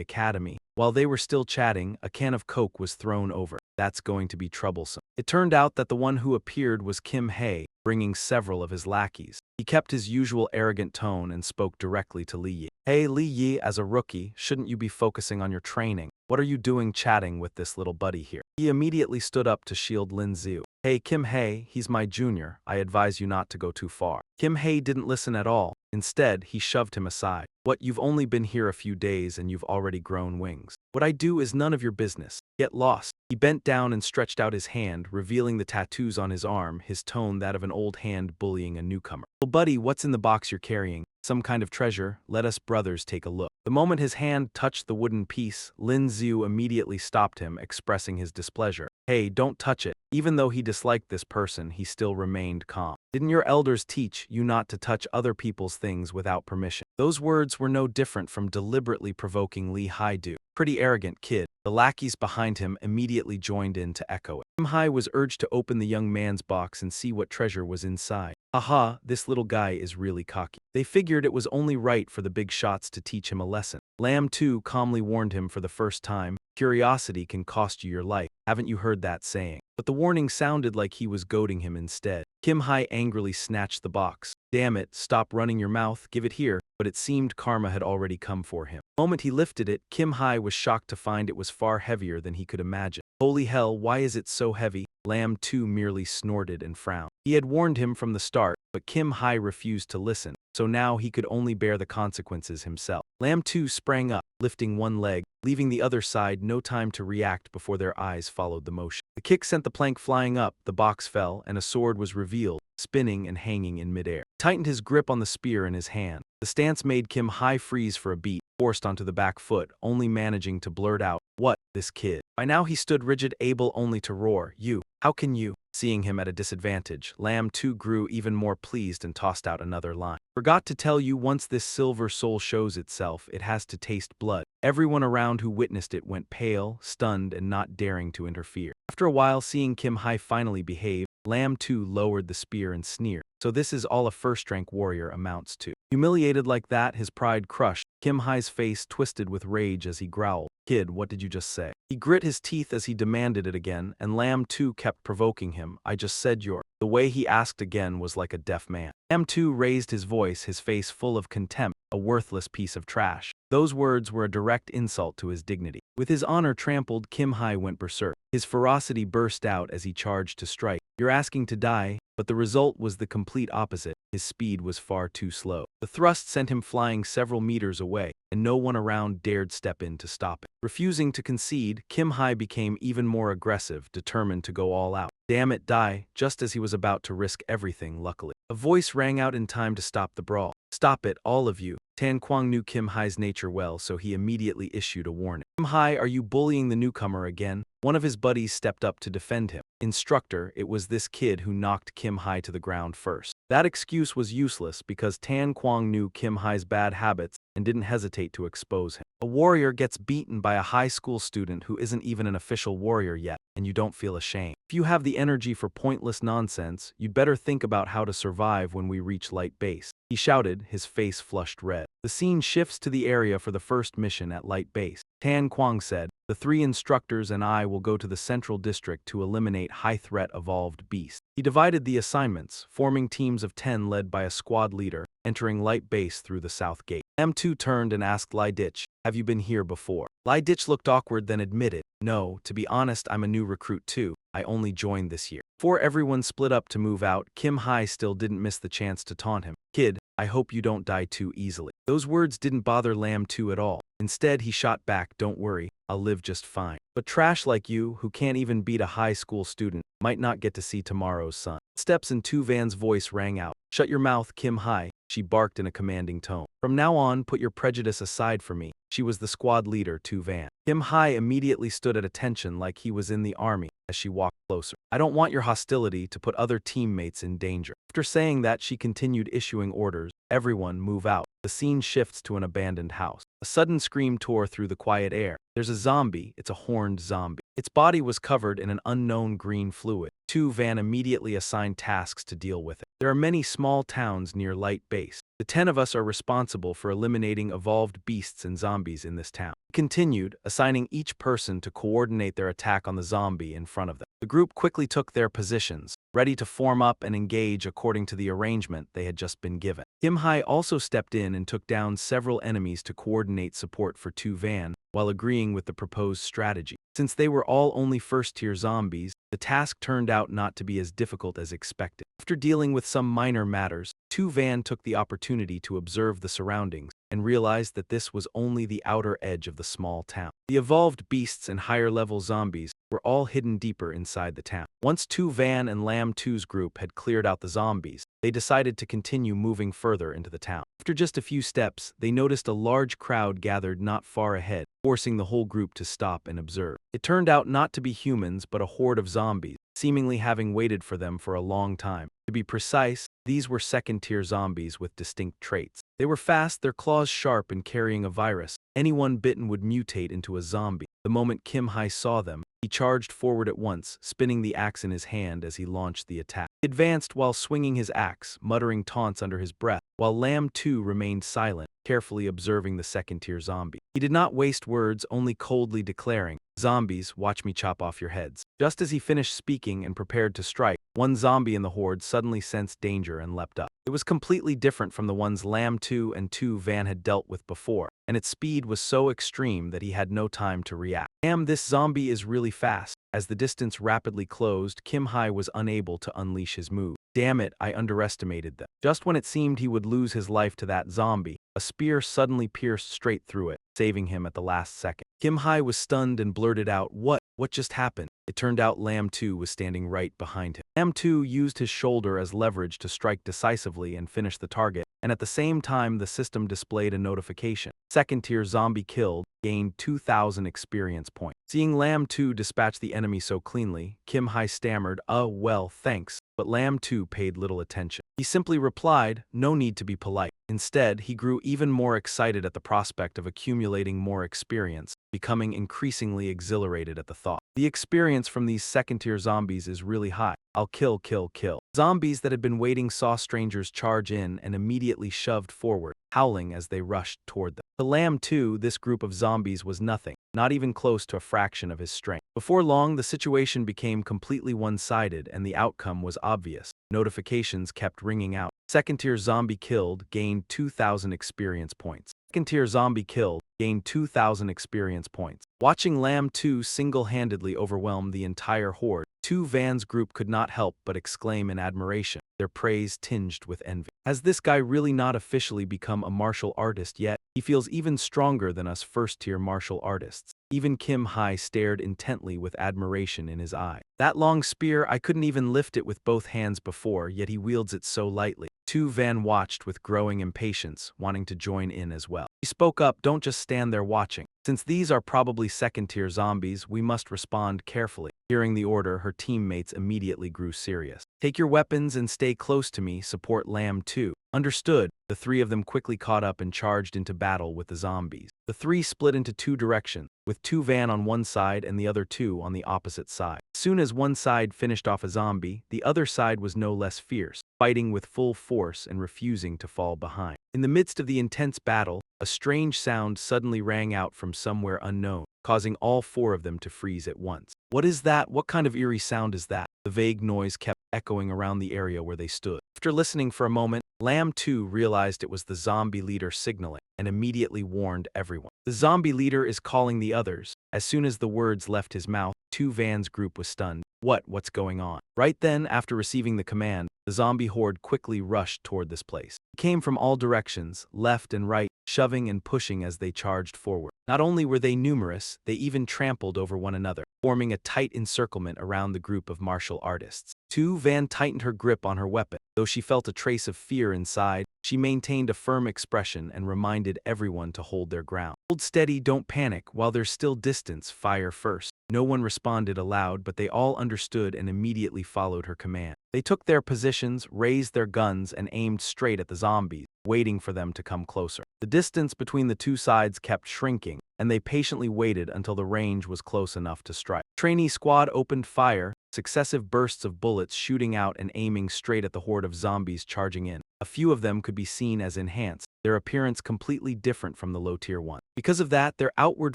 academy? While they were still chatting, a can of Coke was thrown over. That's going to be troublesome. It turned out that the one who appeared was Kim Hai, bringing several of his lackeys. He kept his usual arrogant tone and spoke directly to Li Yi. Hey Li Yi, as a rookie, shouldn't you be focusing on your training? What are you doing chatting with this little buddy here? He immediately stood up to shield Lin Xiu. Hey Kim Hai, he's my junior. I advise you not to go too far. Kim Hai didn't listen at all. Instead, he shoved him aside. What, you've only been here a few days and you've already grown wings. What I do is none of your business. Get lost. He bent down and stretched out his hand, revealing the tattoos on his arm, his tone that of an old hand bullying a newcomer. Well, buddy, what's in the box you're carrying? Some kind of treasure? Let us brothers take a look. The moment his hand touched the wooden piece, Lin Xiu immediately stopped him, expressing his displeasure. Hey, don't touch it. Even though he disliked this person, he still remained calm. Didn't your elders teach you not to touch other people's things without permission? Those words were no different from deliberately provoking Li Haidu. Pretty arrogant kid. The lackeys behind him immediately joined in to echo it. Kim Hai was urged to open the young man's box and see what treasure was inside. Haha, this little guy is really cocky. They figured it was only right for the big shots to teach him a lesson. Lam 2 calmly warned him for the first time, curiosity can cost you your life. Haven't you heard that saying? But the warning sounded like he was goading him instead. Kim Hai angrily snatched the box. Damn it, stop running your mouth, give it here. But it seemed karma had already come for him. The moment he lifted it, Kim Hai was shocked to find it was far heavier than he could imagine. Holy hell, why is it so heavy? Lam 2 merely snorted and frowned. He had warned him from the start, but Kim Hai refused to listen, so now he could only bear the consequences himself. Lam 2 sprang up, lifting one leg, leaving the other side no time to react before their eyes followed the motion. The kick sent the plank flying up, the box fell, and a sword was revealed, spinning and hanging in midair. He tightened his grip on the spear in his hand. The stance made Kim Hai freeze for a beat, forced onto the back foot, only managing to blurt out, "What, this kid?" By now he stood rigid, able only to roar, "You, how can you?" Seeing him at a disadvantage, Lam 2 grew even more pleased and tossed out another line. Forgot to tell you, once this silver soul shows itself, it has to taste blood. Everyone around who witnessed it went pale, stunned, and not daring to interfere. After a while, seeing Kim Hai finally behave, Lam 2 lowered the spear and sneered. So this is all a first-rank warrior amounts to. Humiliated like that, his pride crushed, Kim Hai's face twisted with rage as he growled. Kid, what did you just say? He grit his teeth as he demanded it again, and Lam 2 kept provoking him. I just said your. The way he asked again was like a deaf man. Lam 2 raised his voice, his face full of contempt, a worthless piece of trash. Those words were a direct insult to his dignity. With his honor trampled, Kim Hai went berserk. His ferocity burst out as he charged to strike. You're asking to die, but the result was the complete opposite. His speed was far too slow. The thrust sent him flying several meters away, and no one around dared step in to stop it. Refusing to concede, Kim Hai became even more aggressive, determined to go all out. Damn it, die, just as he was about to risk everything, luckily. A voice rang out in time to stop the brawl. Stop it, all of you. Tan Kwang knew Kim Hai's nature well, so he immediately issued a warning. Kim Hai, are you bullying the newcomer again? One of his buddies stepped up to defend him. Instructor, it was this kid who knocked Kim Hai to the ground first. That excuse was useless because Tan Kwang knew Kim Hai's bad habits and didn't hesitate to expose him. A warrior gets beaten by a high school student who isn't even an official warrior yet, and you don't feel ashamed. If you have the energy for pointless nonsense, you'd better think about how to survive when we reach light base. He shouted, his face flushed red. The scene shifts to the area for the first mission at light base. Tan Kwang said, the 3 instructors and I will go to the central district to eliminate high-threat evolved beasts. He divided the assignments, forming teams of 10 led by a squad leader, entering light base through the south gate. M2 turned and asked Lai Ditch, have you been here before? Lai Ditch looked awkward then admitted, no, to be honest I'm a new recruit too, I only joined this year. Before everyone split up to move out, Kim Hai still didn't miss the chance to taunt him. Kid, I hope you don't die too easily. Those words didn't bother Lam 2 at all. Instead, he shot back, don't worry, I'll live just fine. But trash like you, who can't even beat a high school student, might not get to see tomorrow's sun. Steps in Tu Van's voice rang out. Shut your mouth, Kim Hai, she barked in a commanding tone. From now on, put your prejudice aside for me. She was the squad leader, Tu Van. Kim Hai immediately stood at attention like he was in the army as she walked closer. I don't want your hostility to put other teammates in danger. After saying that, she continued issuing orders. Everyone move out. The scene shifts to an abandoned house. A sudden scream tore through the quiet air. There's a zombie. It's a horned zombie. Its body was covered in an unknown green fluid. Tu Van immediately assigned tasks to deal with it. There are many small towns near Light Base. The 10 of us are responsible for eliminating evolved beasts and zombies in this town. He continued, assigning each person to coordinate their attack on the zombie in front of them. The group quickly took their positions, ready to form up and engage according to the arrangement they had just been given. Kim Hai also stepped in and took down several enemies to coordinate support for Tu Van, while agreeing with the proposed strategy. Since they were all only first-tier zombies, the task turned out not to be as difficult as expected. After dealing with some minor matters, Tu Van took the opportunity to observe the surroundings and realized that this was only the outer edge of the small town. The evolved beasts and higher-level zombies were all hidden deeper inside the town. Once Tu Van and Lam 2's group had cleared out the zombies, they decided to continue moving further into the town. After just a few steps, they noticed a large crowd gathered not far ahead, forcing the whole group to stop and observe. It turned out not to be humans but a horde of zombies, seemingly having waited for them for a long time. To be precise, these were second-tier zombies with distinct traits. They were fast, their claws sharp, and carrying a virus. Anyone bitten would mutate into a zombie. The moment Kim Hai saw them, he charged forward at once, spinning the axe in his hand as he launched the attack. He advanced while swinging his axe, muttering taunts under his breath, while Lam 2 remained silent, carefully observing the second-tier zombie. He did not waste words, only coldly declaring, "Zombies, watch me chop off your heads." Just as he finished speaking and prepared to strike, one zombie in the horde suddenly sensed danger and leapt up. It was completely different from the ones Lam 2 and Tu Van had dealt with before, and its speed was so extreme that he had no time to react. Damn, this zombie is really fast. As the distance rapidly closed, Kim Hai was unable to unleash his move. Damn it, I underestimated them. Just when it seemed he would lose his life to that zombie, a spear suddenly pierced straight through it, saving him at the last second. Kim Hai was stunned and blurted out, What just happened? It turned out Lam 2 was standing right behind him. Lam 2 used his shoulder as leverage to strike decisively and finish the target, and at the same time the system displayed a notification. Second-tier zombie killed, gained 2,000 experience points. Seeing Lam 2 dispatch the enemy so cleanly, Kim Hai stammered, well, thanks, but Lam 2 paid little attention. He simply replied, "No need to be polite." Instead, he grew even more excited at the prospect of accumulating more experience, becoming increasingly exhilarated at the thought. The experience from these second-tier zombies is really high. I'll kill, kill, kill. Zombies that had been waiting saw strangers charge in and immediately shoved forward, howling as they rushed toward them. To Lamb 2, this group of zombies was nothing, not even close to a fraction of his strength. Before long, the situation became completely one-sided and the outcome was obvious. Notifications kept ringing out. Second-tier zombie killed, gained 2,000 experience points. Second-tier zombie killed, gained 2,000 experience points. Watching Lamb 2 single-handedly overwhelm the entire horde, Su Jun's group could not help but exclaim in admiration, their praise tinged with envy. Has this guy really not officially become a martial artist yet? He feels even stronger than us first-tier martial artists. Even Kim Hai stared intently with admiration in his eye. That long spear, I couldn't even lift it with both hands before, yet he wields it so lightly. Su Jun watched with growing impatience, wanting to join in as well. He spoke up, "Don't just stand there watching. Since these are probably second-tier zombies, we must respond carefully." Hearing the order, her teammates immediately grew serious. "Take your weapons and stay close to me, support Lamb 2. Understood. The three of them quickly caught up and charged into battle with the zombies. The three split into two directions, with Su Jun on one side and the other two on the opposite side. As soon as one side finished off a zombie, the other side was no less fierce, fighting with full force and refusing to fall behind. In the midst of the intense battle, a strange sound suddenly rang out from somewhere unknown, causing all four of them to freeze at once. "What is that? What kind of eerie sound is that?" The vague noise kept echoing around the area where they stood. After listening for a moment, Lamb 2 realized it was the zombie leader signaling, and immediately warned everyone. "The zombie leader is calling the others." As soon as the words left his mouth, Su Jun's group was stunned. What's going on? Right then, after receiving the command, the zombie horde quickly rushed toward this place. It came from all directions, left and right, shoving and pushing as they charged forward. Not only were they numerous, they even trampled over one another, forming a tight encirclement around the group of martial artists. Su Jun tightened her grip on her weapon. Though she felt a trace of fear inside, she maintained a firm expression and reminded everyone to hold their ground. "Hold steady, don't panic. While there's still distance, fire first." No one responded aloud, but they all understood and immediately followed her command. They took their positions, raised their guns, and aimed straight at the zombies, waiting for them to come closer. The distance between the two sides kept shrinking, and they patiently waited until the range was close enough to strike. Trainee squad opened fire, successive bursts of bullets shooting out and aiming straight at the horde of zombies charging in. A few of them could be seen as enhanced, their appearance completely different from the low-tier one. Because of that, their outward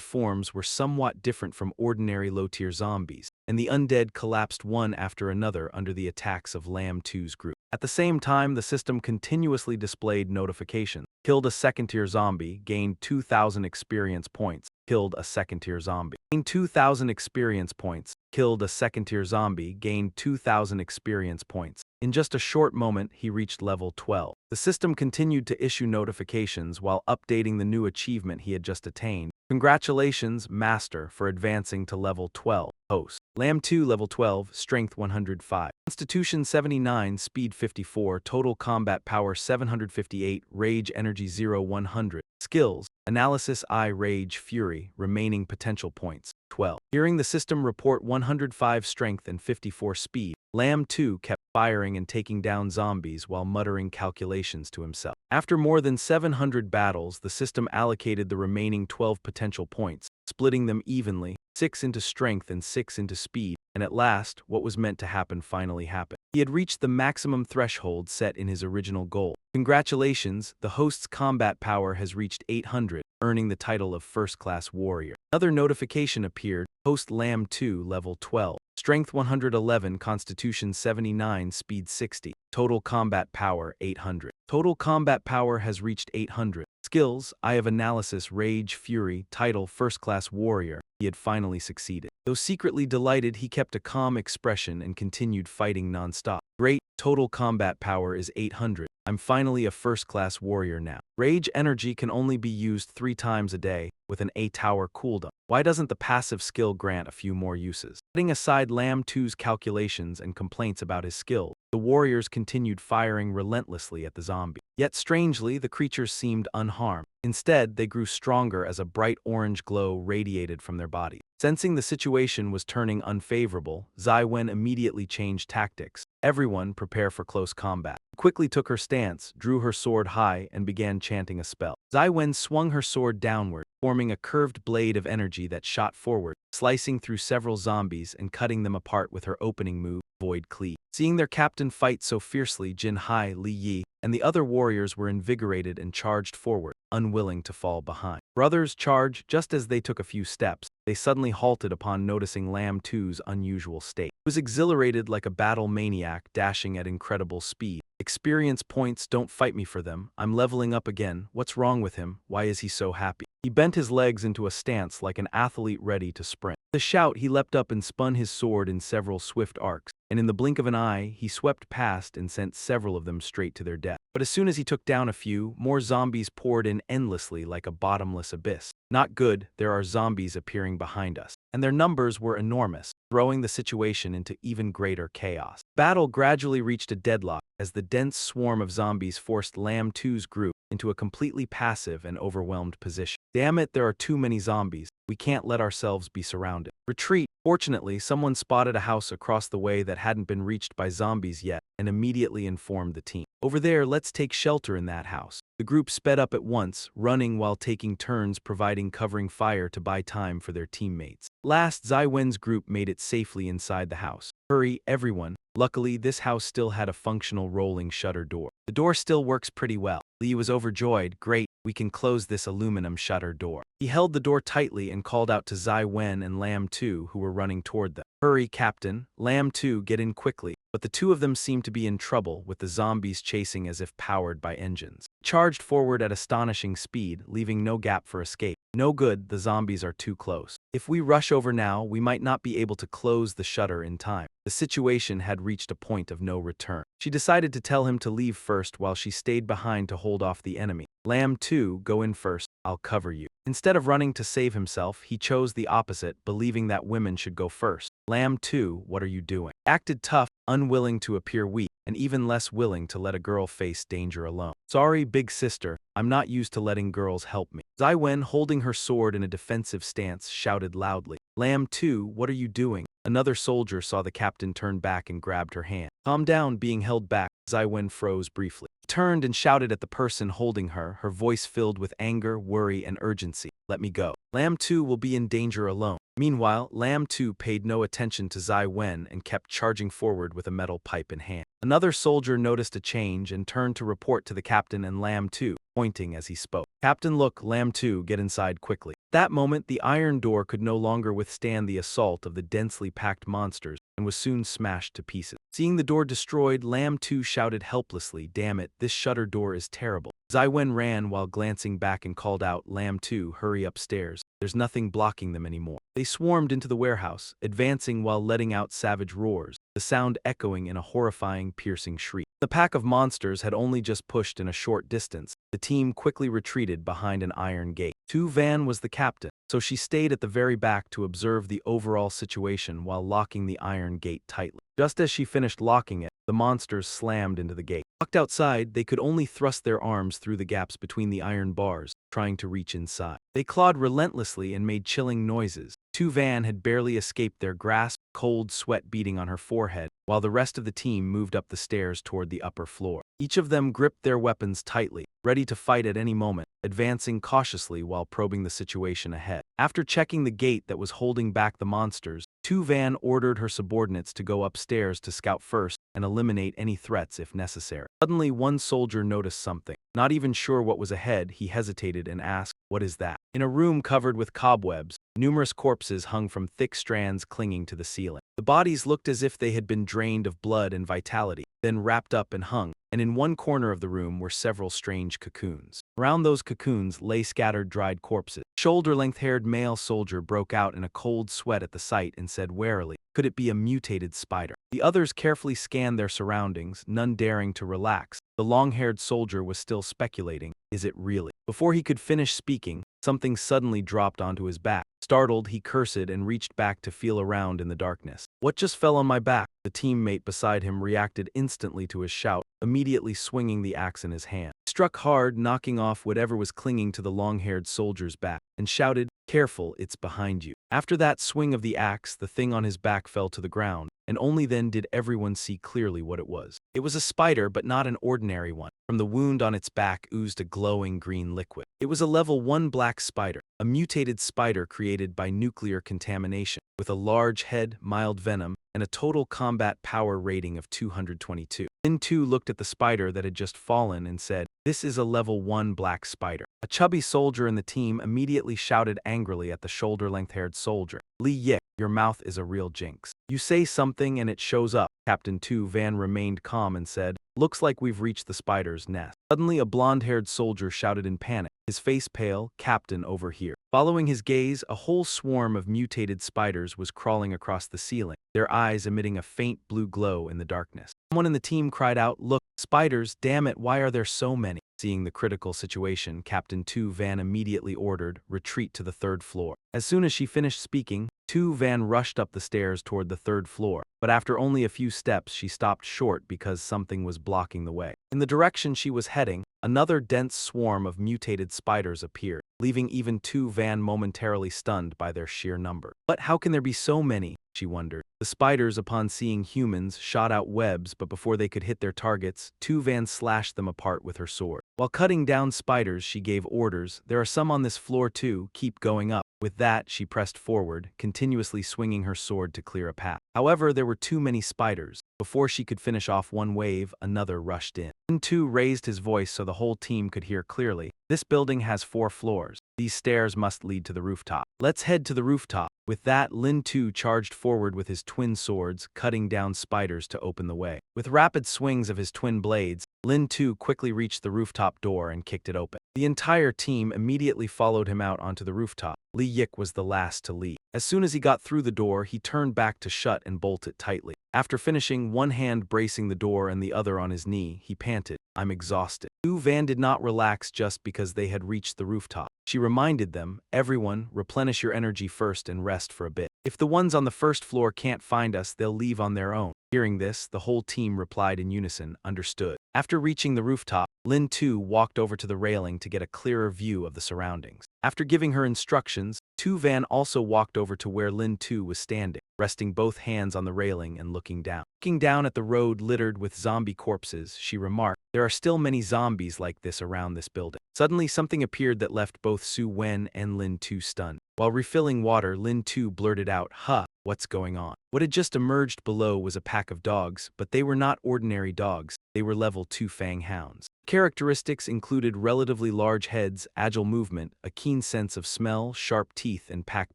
forms were somewhat different from ordinary low-tier zombies, and the undead collapsed one after another under the attacks of Lamb 2's group. At the same time, the system continuously displayed notifications. Killed a second-tier zombie, gained 2,000 experience points. Killed a second-tier zombie. Gained 2,000 experience points. Killed a second-tier zombie, gained 2,000 experience points. In just a short moment, he reached level 12. The system continued to issue notifications while updating the new achievement he had just attained. "Congratulations, Master, for advancing to level 12. Host. Lamb 2 level 12, Strength 105. Constitution 79, Speed 54, Total Combat Power 758, Rage Energy 0 100. Skills. Analysis I Rage Fury, remaining potential points, 12. Hearing the system report 105 Strength and 54 Speed, Lamb 2 kept firing and taking down zombies while muttering calculations to himself. After more than 700 battles, the system allocated the remaining 12 potential points, splitting them evenly, 6 into strength and 6 into speed, and at last, what was meant to happen finally happened. He had reached the maximum threshold set in his original goal. Congratulations, the host's combat power has reached 800, earning the title of First-Class Warrior. Another notification appeared, Host Lamb 2 level 12. Strength 111, Constitution 79, Speed 60. Total Combat Power 800. Total Combat Power has reached 800. Skills, Eye of Analysis, Rage, Fury, Title, First-Class Warrior. He had finally succeeded. Though secretly delighted, he kept a calm expression and continued fighting non-stop. Great, Total Combat Power is 800. I'm finally a first-class warrior now. Rage energy can only be used 3 times a day, with an 8-hour cooldown. Why doesn't the passive skill grant a few more uses? Setting aside Lamb 2's calculations and complaints about his skill, The warriors continued firing relentlessly at the zombie. Yet strangely, the creatures seemed unharmed. Instead, they grew stronger as a bright orange glow radiated from their bodies. Sensing the situation was turning unfavorable, Zai Wen immediately changed tactics. Everyone prepare for close combat. She quickly took her stance, drew her sword high, and began chanting a spell. Zai Wen swung her sword downward, forming a curved blade of energy that shot forward, slicing through several zombies and cutting them apart with her opening move, Void Cleave. Seeing their captain fight so fiercely, Jin Hai, Li Yi, and the other warriors were invigorated and charged forward, unwilling to fall behind. Brothers charged just as they took a few steps. They suddenly halted upon noticing Lam 2's unusual state. He was exhilarated like a battle maniac dashing at incredible speed. Experience points, don't fight me for them. I'm leveling up again. What's wrong with him? Why is he so happy? He bent his legs into a stance like an athlete ready to sprint. With a shout, he leapt up and spun his sword in several swift arcs, and in the blink of an eye, he swept past and sent several of them straight to their death. But as soon as he took down a few, more zombies poured in endlessly like a bottomless abyss. Not good, there are zombies appearing behind us, and their numbers were enormous, throwing the situation into even greater chaos. Battle gradually reached a deadlock as the dense swarm of zombies forced Lam 2's group into a completely passive and overwhelmed position. Damn it, there are too many zombies. We can't let ourselves be surrounded. Retreat. Fortunately, someone spotted a house across the way that hadn't been reached by zombies yet and immediately informed the team. Over there, let's take shelter in that house. The group sped up at once, running while taking turns providing covering fire to buy time for their teammates. Last, Zai Wen's group made it safely inside the house. Hurry, everyone. Luckily, this house still had a functional rolling shutter door. The door still works pretty well. Li was overjoyed. Great, we can close this aluminum shutter door. He held the door tightly and called out to Zai Wen and Lam 2 who were running toward them. Hurry, Captain. Lam 2, get in quickly. But the two of them seemed to be in trouble, with the zombies chasing as if powered by engines. Charged forward at astonishing speed, leaving no gap for escape. No good, the zombies are too close. If we rush over now, we might not be able to close the shutter in time. The situation had reached a point of no return. She decided to tell him to leave first while she stayed behind to hold off the enemy. Lam 2, go in first, I'll cover you. Instead of running to save himself, he chose the opposite, believing that women should go first. Lam 2, what are you doing? Acted tough, unwilling to appear weak, and even less willing to let a girl face danger alone. Sorry, big sister, I'm not used to letting girls help me. Zai Wen, holding her sword in a defensive stance, shouted loudly. Lam 2, what are you doing? Another soldier saw the captain turn back and grabbed her hand. Calm down, being held back. Zai Wen froze briefly. He turned and shouted at the person holding her, her voice filled with anger, worry, and urgency. Let me go. Lam 2 will be in danger alone. Meanwhile, Lam 2 paid no attention to Zai Wen and kept charging forward with a metal pipe in hand. Another soldier noticed a change and turned to report to the captain and Lam 2, pointing as he spoke. Captain, look, Lam 2, get inside quickly. At that moment, the iron door could no longer withstand the assault of the densely packed monsters and was soon smashed to pieces. Seeing the door destroyed, Lam 2 shouted helplessly, damn it, this shutter door is terrible. Zai Wen ran while glancing back and called out, Lam 2, hurry upstairs. There's nothing blocking them anymore. They swarmed into the warehouse, advancing while letting out savage roars, the sound echoing in a horrifying, piercing shriek. The pack of monsters had only just pushed in a short distance. The team quickly retreated behind an iron gate. Tu Van was the captain, so she stayed at the very back to observe the overall situation while locking the iron gate tightly. Just as she finished locking it, the monsters slammed into the gate. Locked outside, they could only thrust their arms through the gaps between the iron bars, trying to reach inside. They clawed relentlessly and made chilling noises. Tu Van had barely escaped their grasp, cold sweat beating on her forehead, while the rest of the team moved up the stairs toward the upper floor. Each of them gripped their weapons tightly, ready to fight at any moment, advancing cautiously while probing the situation ahead. After checking the gate that was holding back the monsters, Tu Van ordered her subordinates to go upstairs to scout first and eliminate any threats if necessary. Suddenly, one soldier noticed something. Not even sure what was ahead, he hesitated and asked, what is that? In a room covered with cobwebs, numerous corpses hung from thick strands clinging to the ceiling. The bodies looked as if they had been drained of blood and vitality, then wrapped up and hung, and in one corner of the room were several strange cocoons. Around those cocoons lay scattered dried corpses. A shoulder-length-haired male soldier broke out in a cold sweat at the sight and said warily, could it be a mutated spider? The others carefully scanned their surroundings, none daring to relax. The long-haired soldier was still speculating, is it really? Before he could finish speaking, something suddenly dropped onto his back. Startled, he cursed and reached back to feel around in the darkness. What just fell on my back? The teammate beside him reacted instantly to his shout, immediately swinging the axe in his hand. He struck hard, knocking off whatever was clinging to the long-haired soldier's back, and shouted, "Careful, it's behind you." After that swing of the axe, the thing on his back fell to the ground, and only then did everyone see clearly what it was. It was a spider, but not an ordinary one. From the wound on its back oozed a glowing green liquid. It was a level 1 black spider, a mutated spider created by nuclear contamination, with a large head, mild venom, and a total combat power rating of 222. Lynn too looked at the spider that had just fallen and said, "This is a level 1 black spider." A chubby soldier in the team immediately shouted angrily at the shoulder-length-haired soldier, "Lee Yik, your mouth is a real jinx. You say something and it shows up." Captain Tu Van remained calm and said, "Looks like we've reached the spider's nest." Suddenly a blonde-haired soldier shouted in panic, his face pale, "Captain, over here." Following his gaze, a whole swarm of mutated spiders was crawling across the ceiling, their eyes emitting a faint blue glow in the darkness. Someone in the team cried out, "Look, spiders, damn it, why are there so many?" Seeing the critical situation, Captain Tu Van immediately ordered, "Retreat to the 3rd floor." As soon as she finished speaking, Tu Van rushed up the stairs toward the 3rd floor, but after only a few steps she stopped short because something was blocking the way. In the direction she was heading, another dense swarm of mutated spiders appeared, leaving even Tu Van momentarily stunned by their sheer number. "But how can there be so many?" she wondered. The spiders, upon seeing humans, shot out webs, but before they could hit their targets, Tu Van slashed them apart with her sword. While cutting down spiders, she gave orders, "There are some on this floor too, keep going up." With that, she pressed forward, continuously swinging her sword to clear a path. However, there were too many spiders. Before she could finish off one wave, another rushed in. Lin Tu raised his voice so the whole team could hear clearly. "This building has 4 floors. These stairs must lead to the rooftop. Let's head to the rooftop." With that, Lin Tu charged forward with his twin swords, cutting down spiders to open the way. With rapid swings of his twin blades, Lin Tu quickly reached the rooftop door and kicked it open. The entire team immediately followed him out onto the rooftop. Lee Yik was the last to leave. As soon as he got through the door, he turned back to shut and bolt it tightly. After finishing, one hand bracing the door and the other on his knee, he panted, "I'm exhausted." Tu Van did not relax just because they had reached the rooftop. She reminded them, "Everyone, replenish your energy first and rest for a bit. If the ones on the 1st floor can't find us, they'll leave on their own." Hearing this, the whole team replied in unison, "Understood." After reaching the rooftop, Lin Tu walked over to the railing to get a clearer view of the surroundings. After giving her instructions, Tu Van also walked over to where Lin Tu was standing, resting both hands on the railing and looking down. Looking down at the road littered with zombie corpses, she remarked, "There are still many zombies like this around this building." Suddenly something appeared that left both Su Wen and Lin Tu stunned. While refilling water, Lin Tu blurted out, "Huh, what's going on?" What had just emerged below was a pack of dogs, but they were not ordinary dogs. They were level 2 fang hounds. Characteristics included relatively large heads, agile movement, a keen sense of smell, sharp teeth, and pack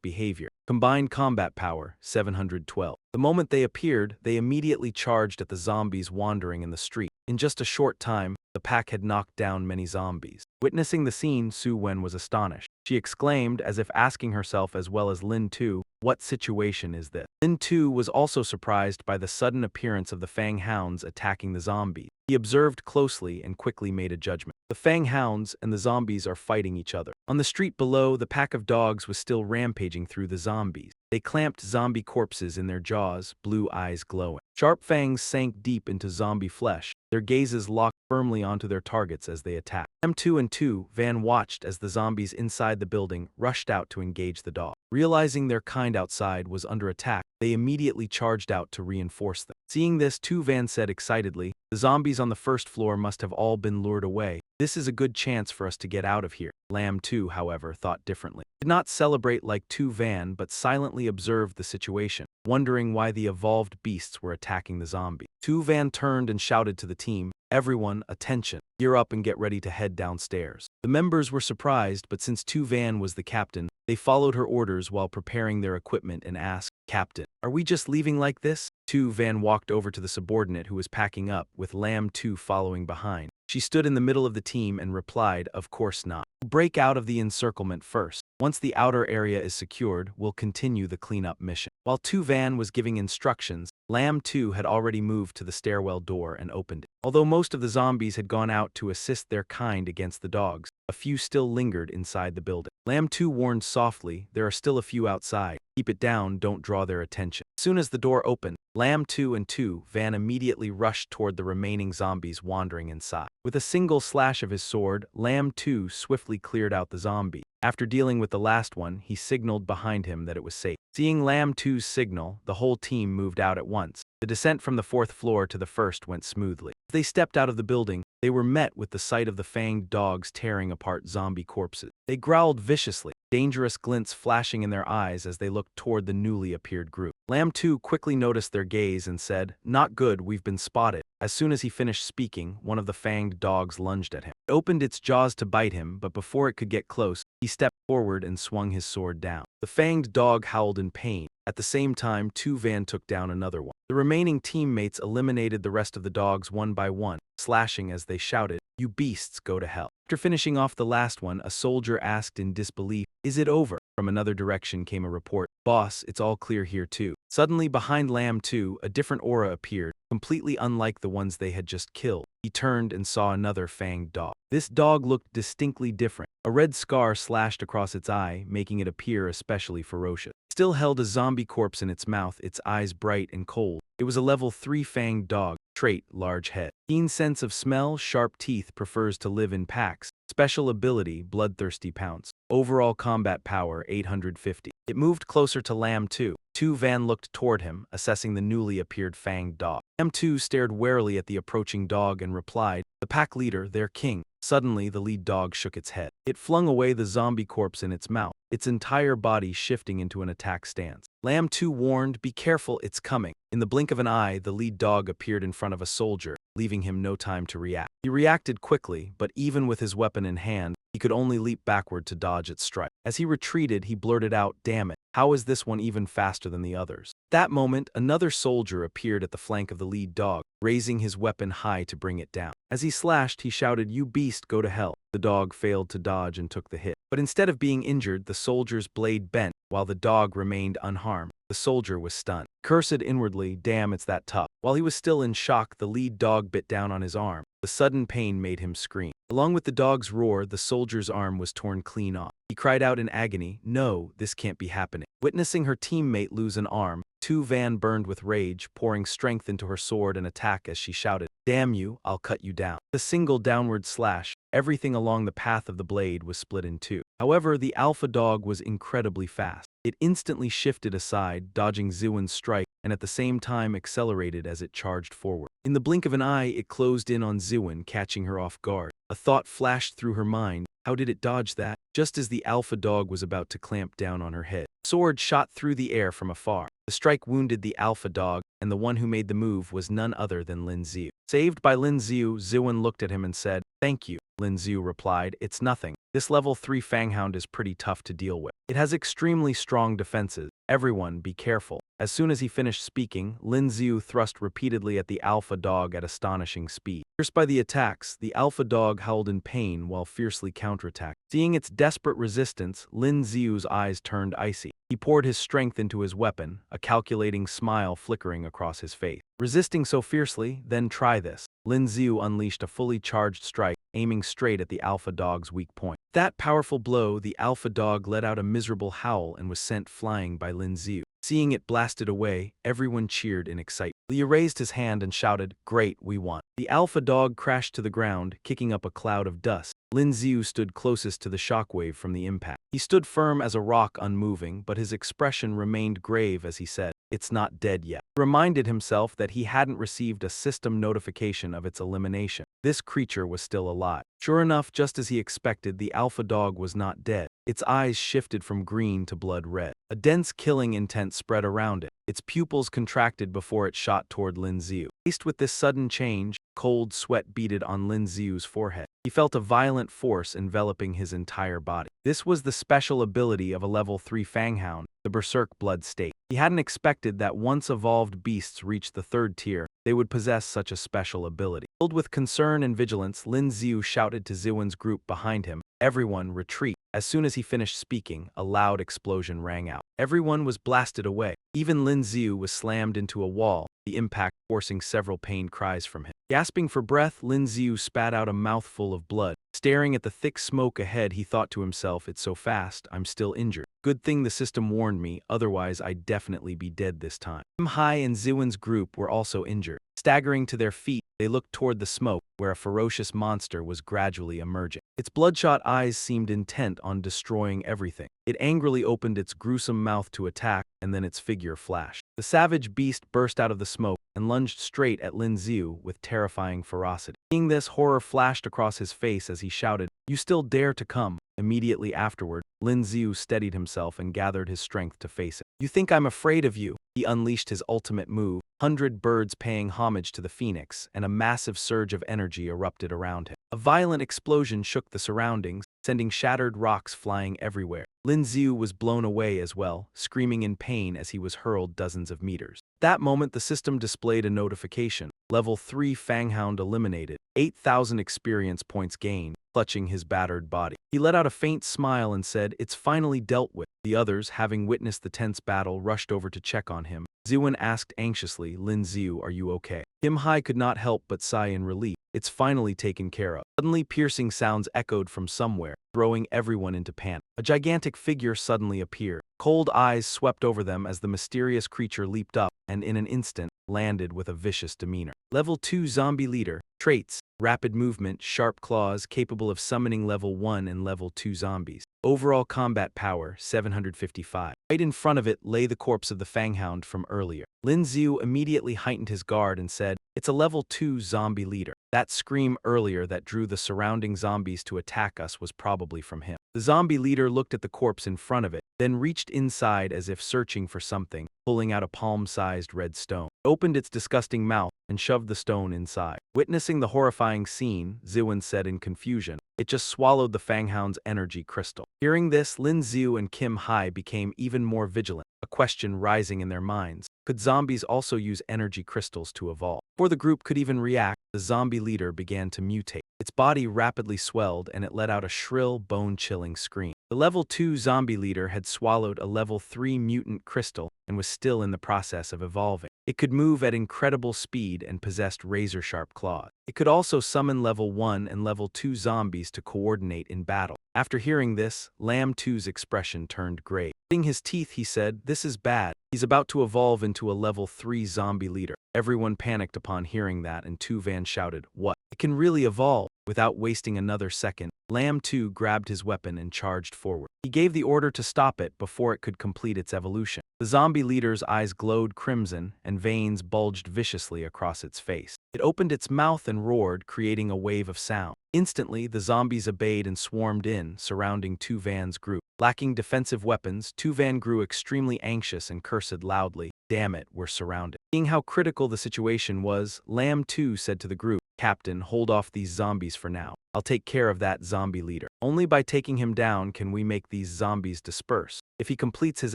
behavior. Combined combat power, 712. The moment they appeared, they immediately charged at the zombies wandering in the street. In just a short time, the pack had knocked down many zombies. Witnessing the scene, Su Wen was astonished. She exclaimed, as if asking herself as well as Lin Tu, "What situation is this?" Lin Tu was also surprised by the sudden appearance of the fang hounds attacking the zombies. He observed closely and quickly made a judgment. The fang hounds and the zombies are fighting each other. On the street below, the pack of dogs was still rampaging through the zombies. They clamped zombie corpses in their jaws, blue eyes glowing. Sharp fangs sank deep into zombie flesh, their gazes locked firmly onto their targets as they attacked. M2 and 2 Van watched as the zombies inside the building rushed out to engage the dog. Realizing their kind outside was under attack, they immediately charged out to reinforce them. Seeing this, Tu Van said excitedly, "The zombies on the 1st floor must have all been lured away. This is a good chance for us to get out of here." Lam 2, however, thought differently. He did not celebrate like Tu Van but silently observed the situation, wondering why the evolved beasts were attacking the zombie. Tu Van turned and shouted to the team, "Everyone, attention. Gear up and get ready to head downstairs." The members were surprised, but since Tu Van was the captain, they followed her orders while preparing their equipment and asked, "Captain, are we just leaving like this?" Tu Van walked over to the subordinate who was packing up, with Lam 2 following behind. She stood in the middle of the team and replied, "Of course not. We'll break out of the encirclement first." Once the outer area is secured, we'll continue the cleanup mission. While Tu Van was giving instructions, Lamb 2 had already moved to the stairwell door and opened it. Although most of the zombies had gone out to assist their kind against the dogs, a few still lingered inside the building. Lamb 2 warned softly, there are still a few outside. Keep it down, don't draw their attention. As soon as the door opened, Lamb 2 and Tu Van immediately rushed toward the remaining zombies wandering inside. With a single slash of his sword, Lamb 2 swiftly cleared out the zombie. After dealing with the last one, he signaled behind him that it was safe. Seeing Lamb 2's signal, the whole team moved out at once. The descent from the 4th floor to the 1st went smoothly. As they stepped out of the building, they were met with the sight of the fanged dogs tearing apart zombie corpses. They growled viciously, dangerous glints flashing in their eyes as they looked toward the newly appeared group. Lamb 2 quickly noticed their gaze and said, "Not good, we've been spotted." As soon as he finished speaking, one of the fanged dogs lunged at him. It opened its jaws to bite him, but before it could get close, he stepped forward and swung his sword down. The fanged dog howled in pain. At the same time, Tu Van took down another one. The remaining teammates eliminated the rest of the dogs one by one, slashing as they shouted, "You beasts, go to hell." After finishing off the last one, a soldier asked in disbelief, "Is it over?" From another direction came a report, "Boss, it's all clear here too." Suddenly, behind Lamb 2, a different aura appeared, completely unlike the ones they had just killed. He turned and saw another fanged dog. This dog looked distinctly different. A red scar slashed across its eye, making it appear especially ferocious. It still held a zombie corpse in its mouth, its eyes bright and cold. It was a level 3 fanged dog. Trait, large head. Keen sense of smell, sharp teeth, prefers to live in packs. Special ability, bloodthirsty pounce. Overall combat power, 850. It moved closer to Lamb 2. Tu Van looked toward him, assessing the newly appeared fanged dog. Lamb 2 stared warily at the approaching dog and replied, "The pack leader, their king." Suddenly, the lead dog shook its head. It flung away the zombie corpse in its mouth, its entire body shifting into an attack stance. Lamb 2 warned, "Be careful, it's coming." In the blink of an eye, the lead dog appeared in front of a soldier, leaving him no time to react. He reacted quickly, but even with his weapon in hand, he could only leap backward to dodge its strike. As he retreated, he blurted out, "Damn it, how is this one even faster than the others?" That moment, another soldier appeared at the flank of the lead dog, raising his weapon high to bring it down. As he slashed, he shouted, "You beast, go to hell." The dog failed to dodge and took the hit. But instead of being injured, the soldier's blade bent, while the dog remained unharmed. The soldier was stunned. Cursed inwardly, "Damn, it's that tough." While he was still in shock, the lead dog bit down on his arm. The sudden pain made him scream. Along with the dog's roar, the soldier's arm was torn clean off. He cried out in agony, "No, this can't be happening." Witnessing her teammate lose an arm, Tu Van burned with rage, pouring strength into her sword and attack as she shouted, "Damn you, I'll cut you down." A single downward slash, everything along the path of the blade was split in two. However, the alpha dog was incredibly fast. It instantly shifted aside, dodging Ziwen's strike, and at the same time accelerated as it charged forward. In the blink of an eye, it closed in on Ziwen, catching her off guard. A thought flashed through her mind. How did it dodge that? Just as the alpha dog was about to clamp down on her head, a sword shot through the air from afar. The strike wounded the alpha dog, and the one who made the move was none other than Lin Ziu. Saved by Lin Ziu, Ziwen looked at him and said, "Thank you." Lin Ziu replied, "It's nothing. This level 3 Fanghound is pretty tough to deal with. It has extremely strong defenses. Everyone, be careful." As soon as he finished speaking, Lin Ziu thrust repeatedly at the alpha dog at astonishing speed. Pierced by the attacks, the alpha dog howled in pain while fiercely counterattacked. Seeing its desperate resistance, Lin Ziu's eyes turned icy. He poured his strength into his weapon, a calculating smile flickering across his face. Resisting so fiercely, then try this. Lin Ziu unleashed a fully charged strike, aiming straight at the alpha dog's weak point. That powerful blow, the alpha dog let out a miserable howl and was sent flying by Lin Ziu. Seeing it blasted away, everyone cheered in excitement. Liu raised his hand and shouted, "Great, we won." The alpha dog crashed to the ground, kicking up a cloud of dust. Lin Ziu stood closest to the shockwave from the impact. He stood firm as a rock, unmoving, but his expression remained grave as he said, "It's not dead yet." He reminded himself that he hadn't received a system notification of its elimination. This creature was still alive. Sure enough, just as he expected, the alpha dog was not dead. Its eyes shifted from green to blood red. A dense killing intent spread around it. Its pupils contracted before it shot toward Lin Ziu. Faced with this sudden change, cold sweat beaded on Lin Ziu's forehead. He felt a violent force enveloping his entire body. This was the special ability of a level 3 Fanghound, the Berserk Blood State. He hadn't expected that once evolved beasts reached the 3rd tier, they would possess such a special ability. Filled with concern and vigilance, Lin Ziu shouted to Ziwen's group behind him, "Everyone, retreat." As soon as he finished speaking, a loud explosion rang out. Everyone was blasted away. Even Lin Xiu was slammed into a wall, the impact forcing several pained cries from him. Gasping for breath, Lin Xiu spat out a mouthful of blood. Staring at the thick smoke ahead, he thought to himself, "It's so fast, I'm still injured. Good thing the system warned me, otherwise I'd definitely be dead this time." Kim Hai and Ziwen's group were also injured. Staggering to their feet, they looked toward the smoke, where a ferocious monster was gradually emerging. Its bloodshot eyes seemed intent on destroying everything. It angrily opened its gruesome mouth to attack, and then its figure flashed. The savage beast burst out of the smoke and lunged straight at Lin Xiu with terrifying ferocity. Seeing this, horror flashed across his face as he shouted, "You still dare to come?" Immediately afterward, Lin Xiu steadied himself and gathered his strength to face it. "You think I'm afraid of you?" He unleashed his ultimate move, 100 birds paying homage to the phoenix, and a massive surge of energy erupted around him. A violent explosion shook the surroundings, sending shattered rocks flying everywhere. Lin Xiu was blown away as well, screaming in pain as he was hurled dozens of meters. That moment, the system displayed a notification. Level 3 Fanghound eliminated, 8,000 experience points gained, clutching his battered body. He let out a faint smile and said, "It's finally dealt with." The others, having witnessed the tense battle, rushed over to check on him. Ziwen asked anxiously, "Lin Xiu, are you okay?" Kim Hai could not help but sigh in relief. It's finally taken care of. Suddenly, piercing sounds echoed from somewhere, throwing everyone into panic. A gigantic figure suddenly appeared. Cold eyes swept over them as the mysterious creature leaped up and in an instant landed with a vicious demeanor. Level 2 Zombie Leader. Traits: rapid movement, sharp claws, capable of summoning level 1 and level 2 zombies. Overall combat power, 755. Right in front of it lay the corpse of the Fanghound from earlier. Lin Xiu immediately heightened his guard and said, "It's a level 2 zombie leader. That scream earlier that drew the surrounding zombies to attack us was probably from him." The zombie leader looked at the corpse in front of it, then reached inside as if searching for something, pulling out a palm-sized red stone. It opened its disgusting mouth and shoved the stone inside. Witnessing the horrifying scene, Ziwen said in confusion, "It just swallowed the Fanghound's energy crystal." Hearing this, Lin Xiu and Kim Hai became even more vigilant, a question rising in their minds. Could zombies also use energy crystals to evolve? Before the group could even react, the zombie leader began to mutate. Its body rapidly swelled and it let out a shrill, bone-chilling scream. The level 2 zombie leader had swallowed a level 3 mutant crystal and was still in the process of evolving. It could move at incredible speed and possessed razor-sharp claws. It could also summon level 1 and level 2 zombies to coordinate in battle. After hearing this, Lam 2's expression turned gray. Gritting his teeth, he said, "This is bad. He's about to evolve into a level 3 zombie leader." Everyone panicked upon hearing that, and Tu Van shouted, "What? It can really evolve?" Without wasting another second, Lam 2 grabbed his weapon and charged forward. He gave the order to stop it before it could complete its evolution. The zombie leader's eyes glowed crimson, and veins bulged viciously across its face. It opened its mouth and roared, creating a wave of sound. Instantly, the zombies obeyed and swarmed in, surrounding Tu Van's group. Lacking defensive weapons, Tu Van grew extremely anxious and cursed loudly. "Damn it, we're surrounded." Seeing how critical the situation was, Lam 2 said to the group, "Captain, hold off these zombies for now. I'll take care of that zombie leader. Only by taking him down can we make these zombies disperse. If he completes his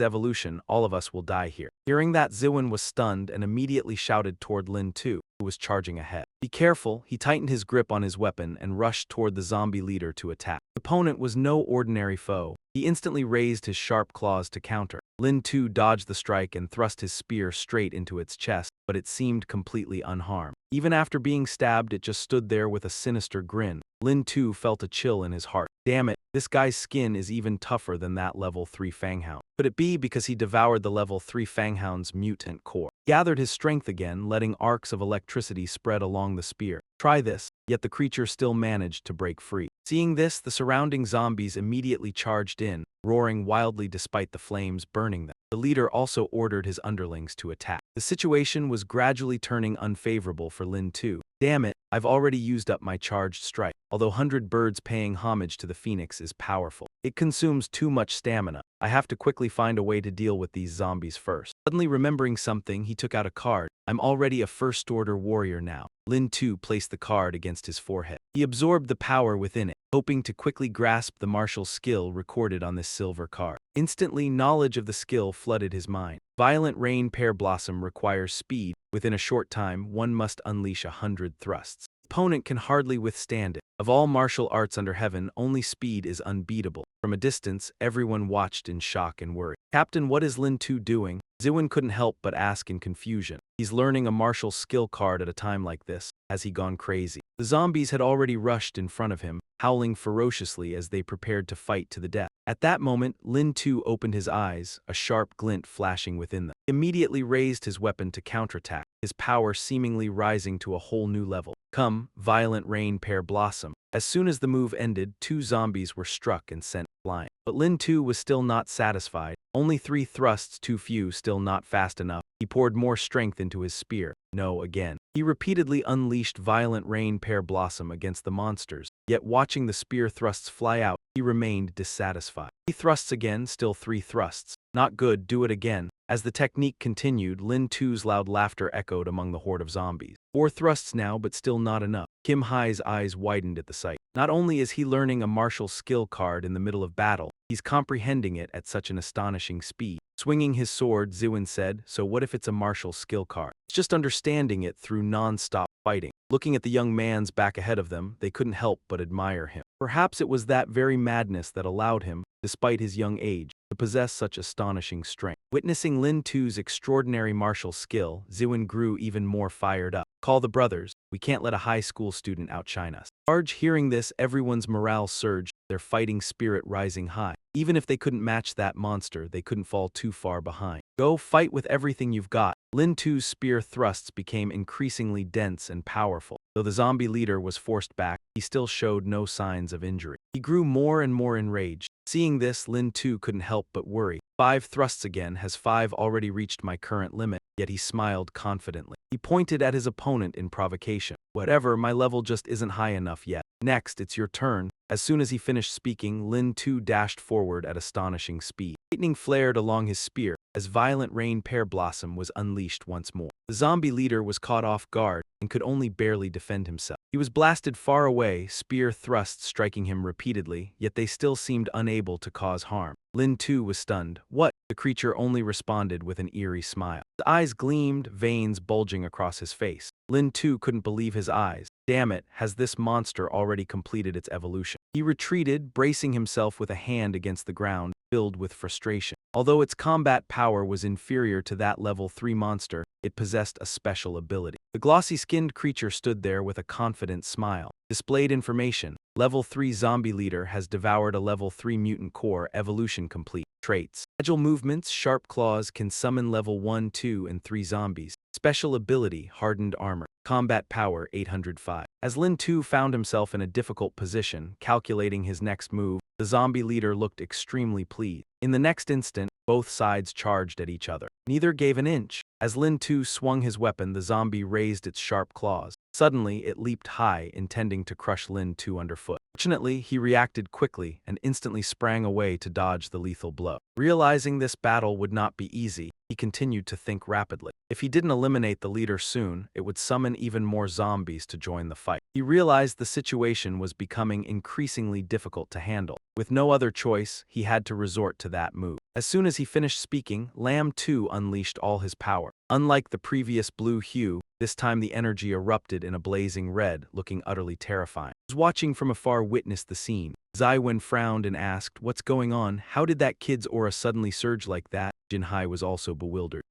evolution, all of us will die here." Hearing that, Ziwen was stunned and immediately shouted toward Lin 2, who was charging ahead. "Be careful." He tightened his grip on his weapon and rushed toward the zombie leader to attack. The opponent was no ordinary foe. He instantly raised his sharp claws to counter. Lin 2 dodged the strike and thrust his spear straight into its chest, but it seemed completely unharmed. Even after being stabbed, it just stood there with a sinister grin. Lin 2 felt a chill in his heart. Damn it, this guy's skin is even tougher than that level 3 Fanghound. Could it be because he devoured the level 3 Fanghound's mutant core? He gathered his strength again, letting arcs of electricity spread along the spear. "Try this." Yet the creature still managed to break free. Seeing this, the surrounding zombies immediately charged in, roaring wildly despite the flames burning them. The leader also ordered his underlings to attack. The situation was gradually turning unfavorable for Lin 2. "Damn it, I've already used up my charged strike." Although 100 birds paying homage to the phoenix is powerful, it consumes too much stamina. I have to quickly find a way to deal with these zombies first. Suddenly remembering something, he took out a card. "I'm already a first-order warrior now." Lin 2 placed the card against his forehead. He absorbed the power within it, hoping to quickly grasp the martial skill recorded on this silver card. Instantly, knowledge of the skill flooded his mind. Violent Rain Pear Blossom requires speed. Within a short time, one must unleash 100 thrusts. The opponent can hardly withstand it. Of all martial arts under heaven, only speed is unbeatable. From a distance, everyone watched in shock and worry. Captain, what is Lin 2 doing? Ziwin couldn't help but ask in confusion. He's learning a martial skill card at a time like this. Has he gone crazy? The zombies had already rushed in front of him, howling ferociously as they prepared to fight to the death. At that moment, Lin 2 opened his eyes, a sharp glint flashing within them. He immediately raised his weapon to counterattack, his power seemingly rising to a whole new level. Come, violent rain pear blossom. As soon as the move ended, 2 zombies were struck and sent flying. But Lin 2 was still not satisfied. Only 3 thrusts too few, still not fast enough. He poured more strength into his spear. No, again. He repeatedly unleashed violent rain pear blossom against the monsters, yet watching the spear thrusts fly out, he remained dissatisfied. 3 thrusts again, still 3 thrusts. Not good, do it again. As the technique continued, Lin 2's loud laughter echoed among the horde of zombies. 4 thrusts now, but still not enough. Kim Hai's eyes widened at the sight. Not only is he learning a martial skill card in the middle of battle, he's comprehending it at such an astonishing speed. Swinging his sword, Ziwin said, so what if it's a martial skill card? It's just understanding it through non-stop fighting. Looking at the young man's back ahead of them, they couldn't help but admire him. Perhaps it was that very madness that allowed him, despite his young age, to possess such astonishing strength. Witnessing Lin 2's extraordinary martial skill, Ziwin grew even more fired up. Call the brothers. We can't let a high school student outshine us. Large, hearing this, everyone's morale surged, their fighting spirit rising high. Even if they couldn't match that monster, they couldn't fall too far behind. Go fight with everything you've got. Lin 2's spear thrusts became increasingly dense and powerful. Though the zombie leader was forced back, he still showed no signs of injury. He grew more and more enraged. Seeing this, Lin 2 couldn't help but worry. 5 thrusts again, has 5 already reached my current limit? Yet he smiled confidently. He pointed at his opponent in provocation. Whatever, my level just isn't high enough yet. Next, it's your turn. As soon as he finished speaking, Lin 2 dashed forward at astonishing speed. Lightning flared along his spear, as violent rain pear blossom was unleashed once more. The zombie leader was caught off guard and could only barely defend himself. He was blasted far away, spear thrusts striking him repeatedly, yet they still seemed unable to cause harm. Lin 2 was stunned. What? The creature only responded with an eerie smile. His eyes gleamed, veins bulging across his face. Lin 2 couldn't believe his eyes. Damn it, has this monster already completed its evolution? He retreated, bracing himself with a hand against the ground, filled with frustration. Although its combat power was inferior to that level 3 monster, it possessed a special ability. The glossy-skinned creature stood there with a confident smile. Displayed information. Level 3 zombie leader has devoured a level 3 mutant core, evolution complete. Traits. Agile movements, sharp claws can summon level 1, 2, and 3 zombies. Special ability, hardened armor. Combat power 805. As Lin 2 found himself in a difficult position, calculating his next move, the zombie leader looked extremely pleased. In the next instant, both sides charged at each other. Neither gave an inch. As Lin 2 swung his weapon, the zombie raised its sharp claws. Suddenly, it leaped high, intending to crush Lin 2 underfoot. Fortunately, he reacted quickly and instantly sprang away to dodge the lethal blow. Realizing this battle would not be easy, he continued to think rapidly. If he didn't eliminate the leader soon, it would summon even more zombies to join the fight. He realized the situation was becoming increasingly difficult to handle. With no other choice, he had to resort to that move. As soon as he finished speaking, Lamb 2 unleashed all his power. Unlike the previous blue hue, this time the energy erupted in a blazing red, looking utterly terrifying. Those watching from afar witnessed the scene. Ziwin frowned and asked, "What's going on? How did that kid's aura suddenly surge like that?" Jin Hai was also bewildered.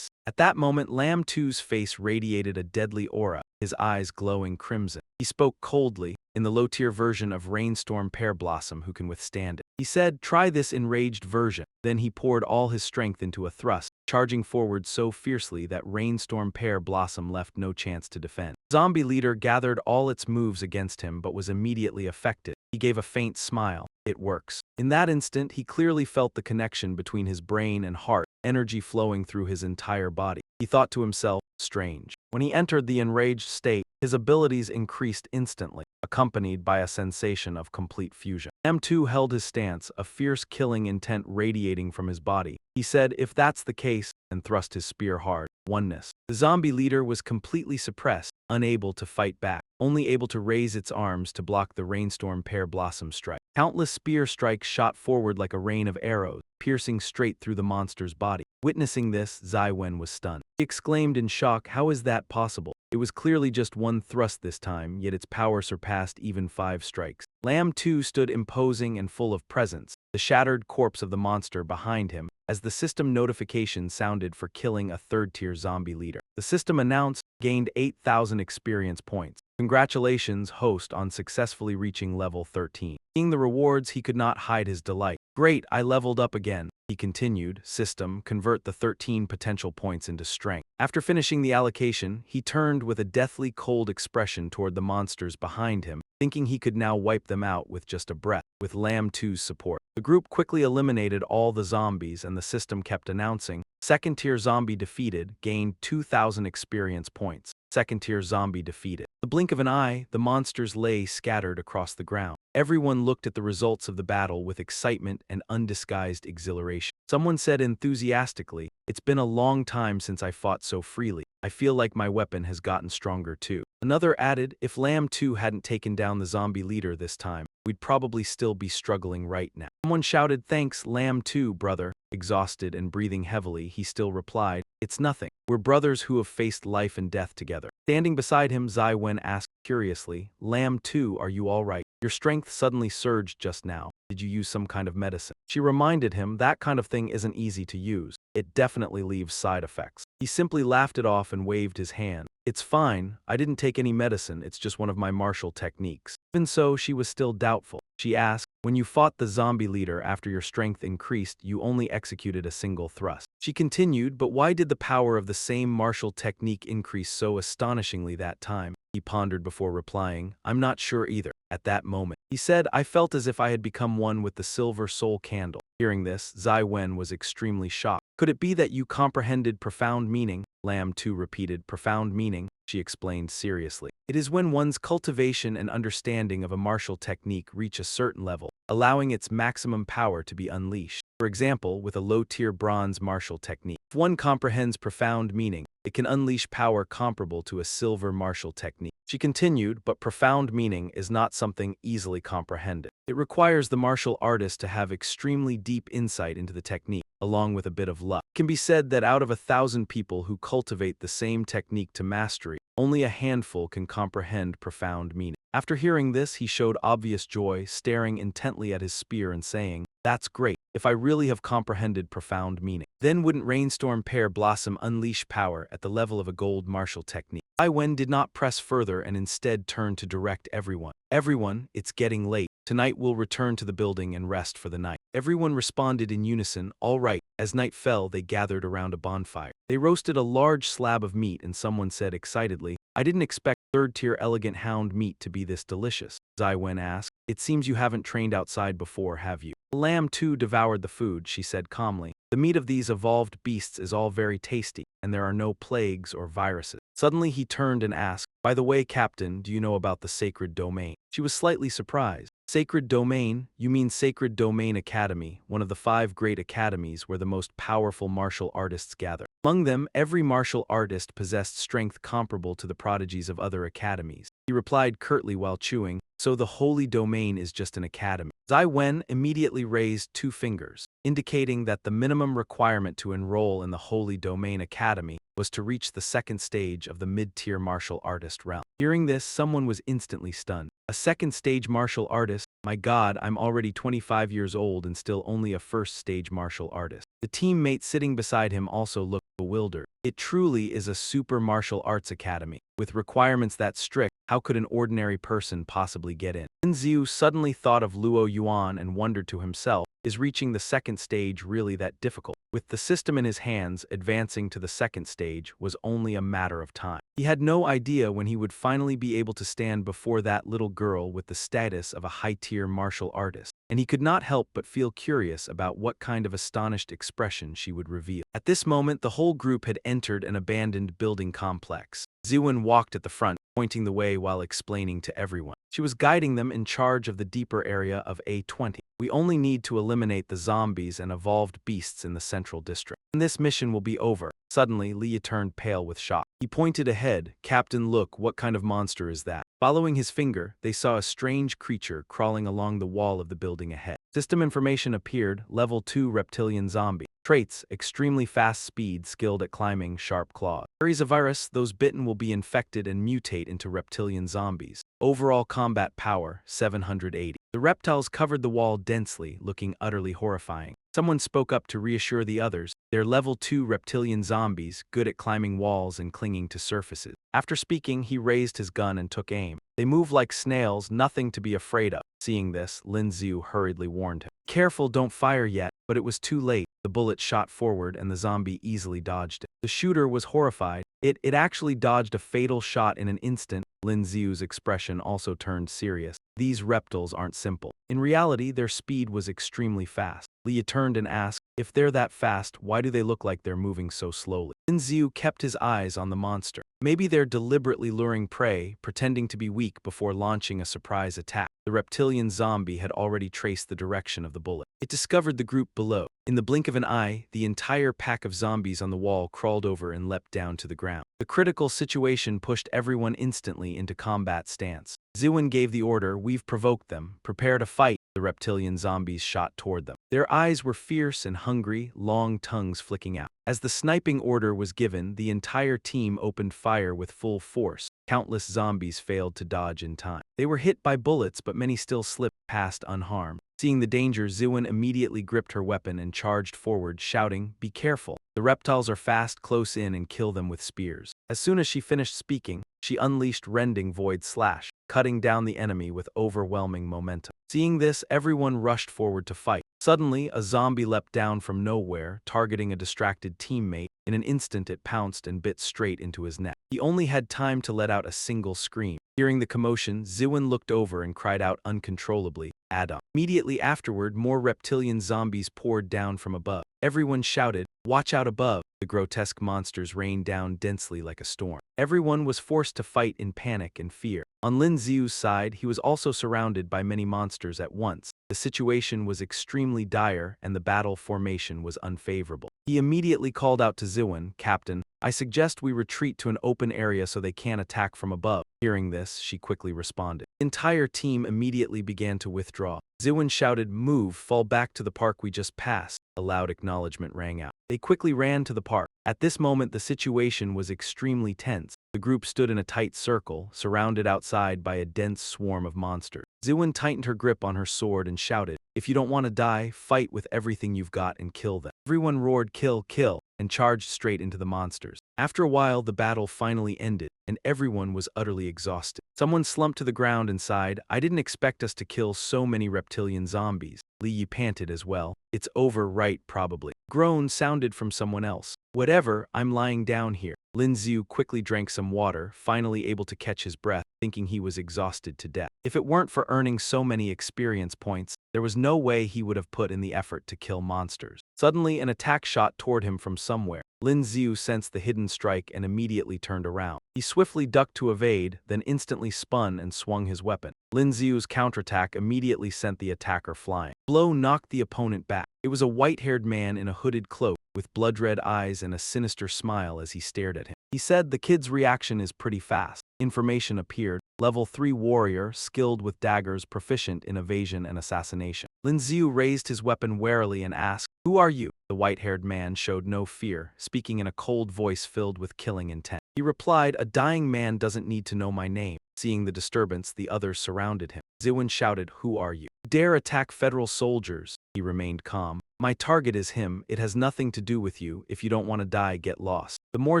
At that moment, Lamb 2's face radiated a deadly aura, his eyes glowing crimson. He spoke coldly, in the low-tier version of Rainstorm Pear Blossom who can withstand it. He said, "Try this enraged version." Then he poured all his strength into a thrust, charging forward so fiercely that Rainstorm Pear Blossom left no chance to defend. Zombie leader gathered all its moves against him but was immediately affected. He gave a faint smile. It works. In that instant, he clearly felt the connection between his brain and heart, energy flowing through his entire body. He thought to himself, strange. When he entered the enraged state, his abilities increased instantly, accompanied by a sensation of complete fusion. M2 held his stance, a fierce killing intent radiating from his body. He said, "If that's the case," and thrust his spear hard. Oneness. The zombie leader was completely suppressed, unable to fight back, only able to raise its arms to block the Rainstorm Pear Blossom strike. Countless spear strikes shot forward like a rain of arrows, piercing straight through the monster's body. Witnessing this, Ziwen was stunned. He exclaimed in shock, "How is that possible? It was clearly just one thrust this time, yet its power surpassed even 5 strikes. Lamb 2 stood imposing and full of presence, the shattered corpse of the monster behind him, as the system notification sounded for killing a third-tier zombie leader. The system announced gained 8,000 experience points. Congratulations, host, on successfully reaching level 13. Seeing the rewards, he could not hide his delight. Great, I leveled up again. He continued, system, convert the 13 potential points into strength. After finishing the allocation, he turned with a deathly cold expression toward the monsters behind him, thinking he could now wipe them out with just a breath. With Lamb 2's support, the group quickly eliminated all the zombies and the system kept announcing, second-tier zombie defeated, gained 2,000 experience points. Second-tier zombie defeated. The blink of an eye, the monsters lay scattered across the ground. Everyone looked at the results of the battle with excitement and undisguised exhilaration. Someone said enthusiastically, "It's been a long time since I fought so freely. I feel like my weapon has gotten stronger too." Another added, "If Lamb 2 hadn't taken down the zombie leader this time, we'd probably still be struggling right now." Someone shouted, "Thanks, Lamb 2, brother." Exhausted and breathing heavily, he still replied, "It's nothing. We're brothers who have faced life and death together." Standing beside him, Zai Wen asked curiously, "Lamb 2, are you all right? Your strength suddenly surged just now. Did you use some kind of medicine?" She reminded him that kind of thing isn't easy to use. It definitely leaves side effects. He simply laughed it off and waved his hand. "It's fine. I didn't take any medicine. It's just one of my martial techniques." Even so, she was still doubtful. She asked, "When you fought the zombie leader after your strength increased, you only executed a single thrust." She continued, "But why did the power of the same martial technique increase so astonishingly that time?" He pondered before replying, "I'm not sure either." At that moment, he said, "I felt as if I had become one with the silver soul candle." Hearing this, Zai Wen was extremely shocked. "Could it be that you comprehended profound meaning?" Lamb 2 repeated, "Profound meaning?" She explained seriously. "It is when one's cultivation and understanding of a martial technique reach a certain level, allowing its maximum power to be unleashed. For example, with a low-tier bronze martial technique. If one comprehends profound meaning, it can unleash power comparable to a silver martial technique." She continued, "But profound meaning is not something easily comprehended. It requires the martial artist to have extremely deep insight into the technique, along with a bit of luck. It can be said that out of 1,000 people who cultivate the same technique to mastery, only a handful can comprehend profound meaning." After hearing this, he showed obvious joy, staring intently at his spear and saying, "That's great. If I really have comprehended profound meaning, then wouldn't Rainstorm Pear Blossom unleash power at the level of a gold martial technique?" Zai Wen did not press further and instead turned to direct everyone. "Everyone, it's getting late. Tonight we'll return to the building and rest for the night." Everyone responded in unison, "All right." As night fell, they gathered around a bonfire. They roasted a large slab of meat and someone said excitedly, "I didn't expect third-tier elegant hound meat to be this delicious." Zai Wen asked, "It seems you haven't trained outside before, have you?" Lamb 2 devoured the food, she said calmly. "The meat of these evolved beasts is all very tasty, and there are no plagues or viruses." Suddenly he turned and asked, "By the way, Captain, do you know about the Sacred Domain?" She was slightly surprised. "Sacred Domain? You mean Sacred Domain Academy, one of the 5 great academies where the most powerful martial artists gather. Among them, every martial artist possessed strength comparable to the prodigies of other academies." He replied curtly while chewing, "So the Holy Domain is just an academy." Zai Wen immediately raised 2 fingers, indicating that the minimum requirement to enroll in the Holy Domain Academy was to reach the 2nd stage of the mid-tier martial artist realm. Hearing this, someone was instantly stunned. "A 2nd stage martial artist? My god, I'm already 25 years old and still only a 1st stage martial artist." The teammate sitting beside him also looked bewildered. "It truly is a super martial arts academy. With requirements that strict, how could an ordinary person possibly get in?" Lin Ziu suddenly thought of Luo Yuan and wondered to himself, is reaching the 2nd stage really that difficult? With the system in his hands, advancing to the 2nd stage was only a matter of time. He had no idea when he would finally be able to stand before that little girl with the status of a high-tier martial artist, and he could not help but feel curious about what kind of astonished expression she would reveal. At this moment, the whole group had entered an abandoned building complex. Ziwen walked at the front, pointing the way while explaining to everyone. She was guiding them in charge of the deeper area of A20. "We only need to eliminate the zombies and evolved beasts in the central district, and this mission will be over." Suddenly, Leah turned pale with shock. He pointed ahead, "Captain, look, what kind of monster is that?" Following his finger, they saw a strange creature crawling along the wall of the building ahead. System information appeared, level 2 reptilian zombie. Traits, extremely fast speed, skilled at climbing, sharp claws. Carries a virus, those bitten will be infected and mutate into reptilian zombies. Overall combat power, 780. The reptiles covered the wall densely, looking utterly horrifying. Someone spoke up to reassure the others. They're level 2 reptilian zombies, good at climbing walls and clinging to surfaces. After speaking, he raised his gun and took aim. They move like snails, nothing to be afraid of. Seeing this, Lin hurriedly warned him. Careful, don't fire yet, but it was too late. The bullet shot forward and the zombie easily dodged it. The shooter was horrified. It actually dodged a fatal shot in an instant. Lin Xiu's expression also turned serious. These reptiles aren't simple. In reality, their speed was extremely fast. Li turned and asked, if they're that fast, why do they look like they're moving so slowly? Lin Xiu kept his eyes on the monster. Maybe they're deliberately luring prey, pretending to be weak before launching a surprise attack. The reptilian zombie had already traced the direction of the bullet. It discovered the group below. In the blink of an eye, the entire pack of zombies on the wall crawled over and leapt down to the ground. The critical situation pushed everyone instantly into combat stance. Ziwen gave the order, we've provoked them, prepare to fight. The reptilian zombies shot toward them. Their eyes were fierce and hungry, long tongues flicking out. As the sniping order was given, the entire team opened fire with full force. Countless zombies failed to dodge in time. They were hit by bullets, but many still slipped past unharmed. Seeing the danger, Ziwen immediately gripped her weapon and charged forward, shouting, be careful. The reptiles are fast, close in, and kill them with spears. As soon as she finished speaking, she unleashed rending void slash, cutting down the enemy with overwhelming momentum. Seeing this, everyone rushed forward to fight. Suddenly, a zombie leapt down from nowhere, targeting a distracted teammate. In an instant, it pounced and bit straight into his neck. He only had time to let out a single scream. Hearing the commotion, Ziwen looked over and cried out uncontrollably, Adam. Immediately afterward, more reptilian zombies poured down from above. Everyone shouted, watch out above. The grotesque monsters rained down densely like a storm. Everyone was forced to fight in panic and fear. On Lin Xiu's side, he was also surrounded by many monsters at once. The situation was extremely dire and the battle formation was unfavorable. He immediately called out to Ziwen, Captain, I suggest we retreat to an open area so they can't attack from above. Hearing this, she quickly responded. The entire team immediately began to withdraw. Ziwen shouted, move, fall back to the park we just passed. A loud acknowledgement rang out. They quickly ran to the park. At this moment, the situation was extremely tense. The group stood in a tight circle, surrounded outside by a dense swarm of monsters. Ziwen tightened her grip on her sword and shouted, if you don't want to die, fight with everything you've got and kill them. Everyone roared, kill, kill, and charged straight into the monsters. After a while, the battle finally ended, and everyone was utterly exhausted. Someone slumped to the ground and sighed, I didn't expect us to kill so many reptilian zombies. Li Yi panted as well. It's over, right, probably. Groan sounded from someone else. Whatever, I'm lying down here. Lin Xiu quickly drank some water, finally able to catch his breath, thinking he was exhausted to death. If it weren't for earning so many experience points, there was no way he would have put in the effort to kill monsters. Suddenly, an attack shot toward him from somewhere. Lin Xiu sensed the hidden strike and immediately turned around. He swiftly ducked to evade, then instantly spun and swung his weapon. Lin Xiu's counterattack immediately sent the attacker flying. The blow knocked the opponent back. It was a white-haired man in a hooded cloak, with blood-red eyes and a sinister smile as he stared at him. He said the kid's reaction is pretty fast. Information appeared, level 3 warrior, skilled with daggers, proficient in evasion and assassination. Lin Xiu raised his weapon warily and asked, who are you? The white-haired man showed no fear, speaking in a cold voice filled with killing intent. He replied, a dying man doesn't need to know my name. Seeing the disturbance, the others surrounded him. Ziwen shouted, who are you? Dare attack federal soldiers. He remained calm. My target is him. It has nothing to do with you. If you don't want to die, get lost. The more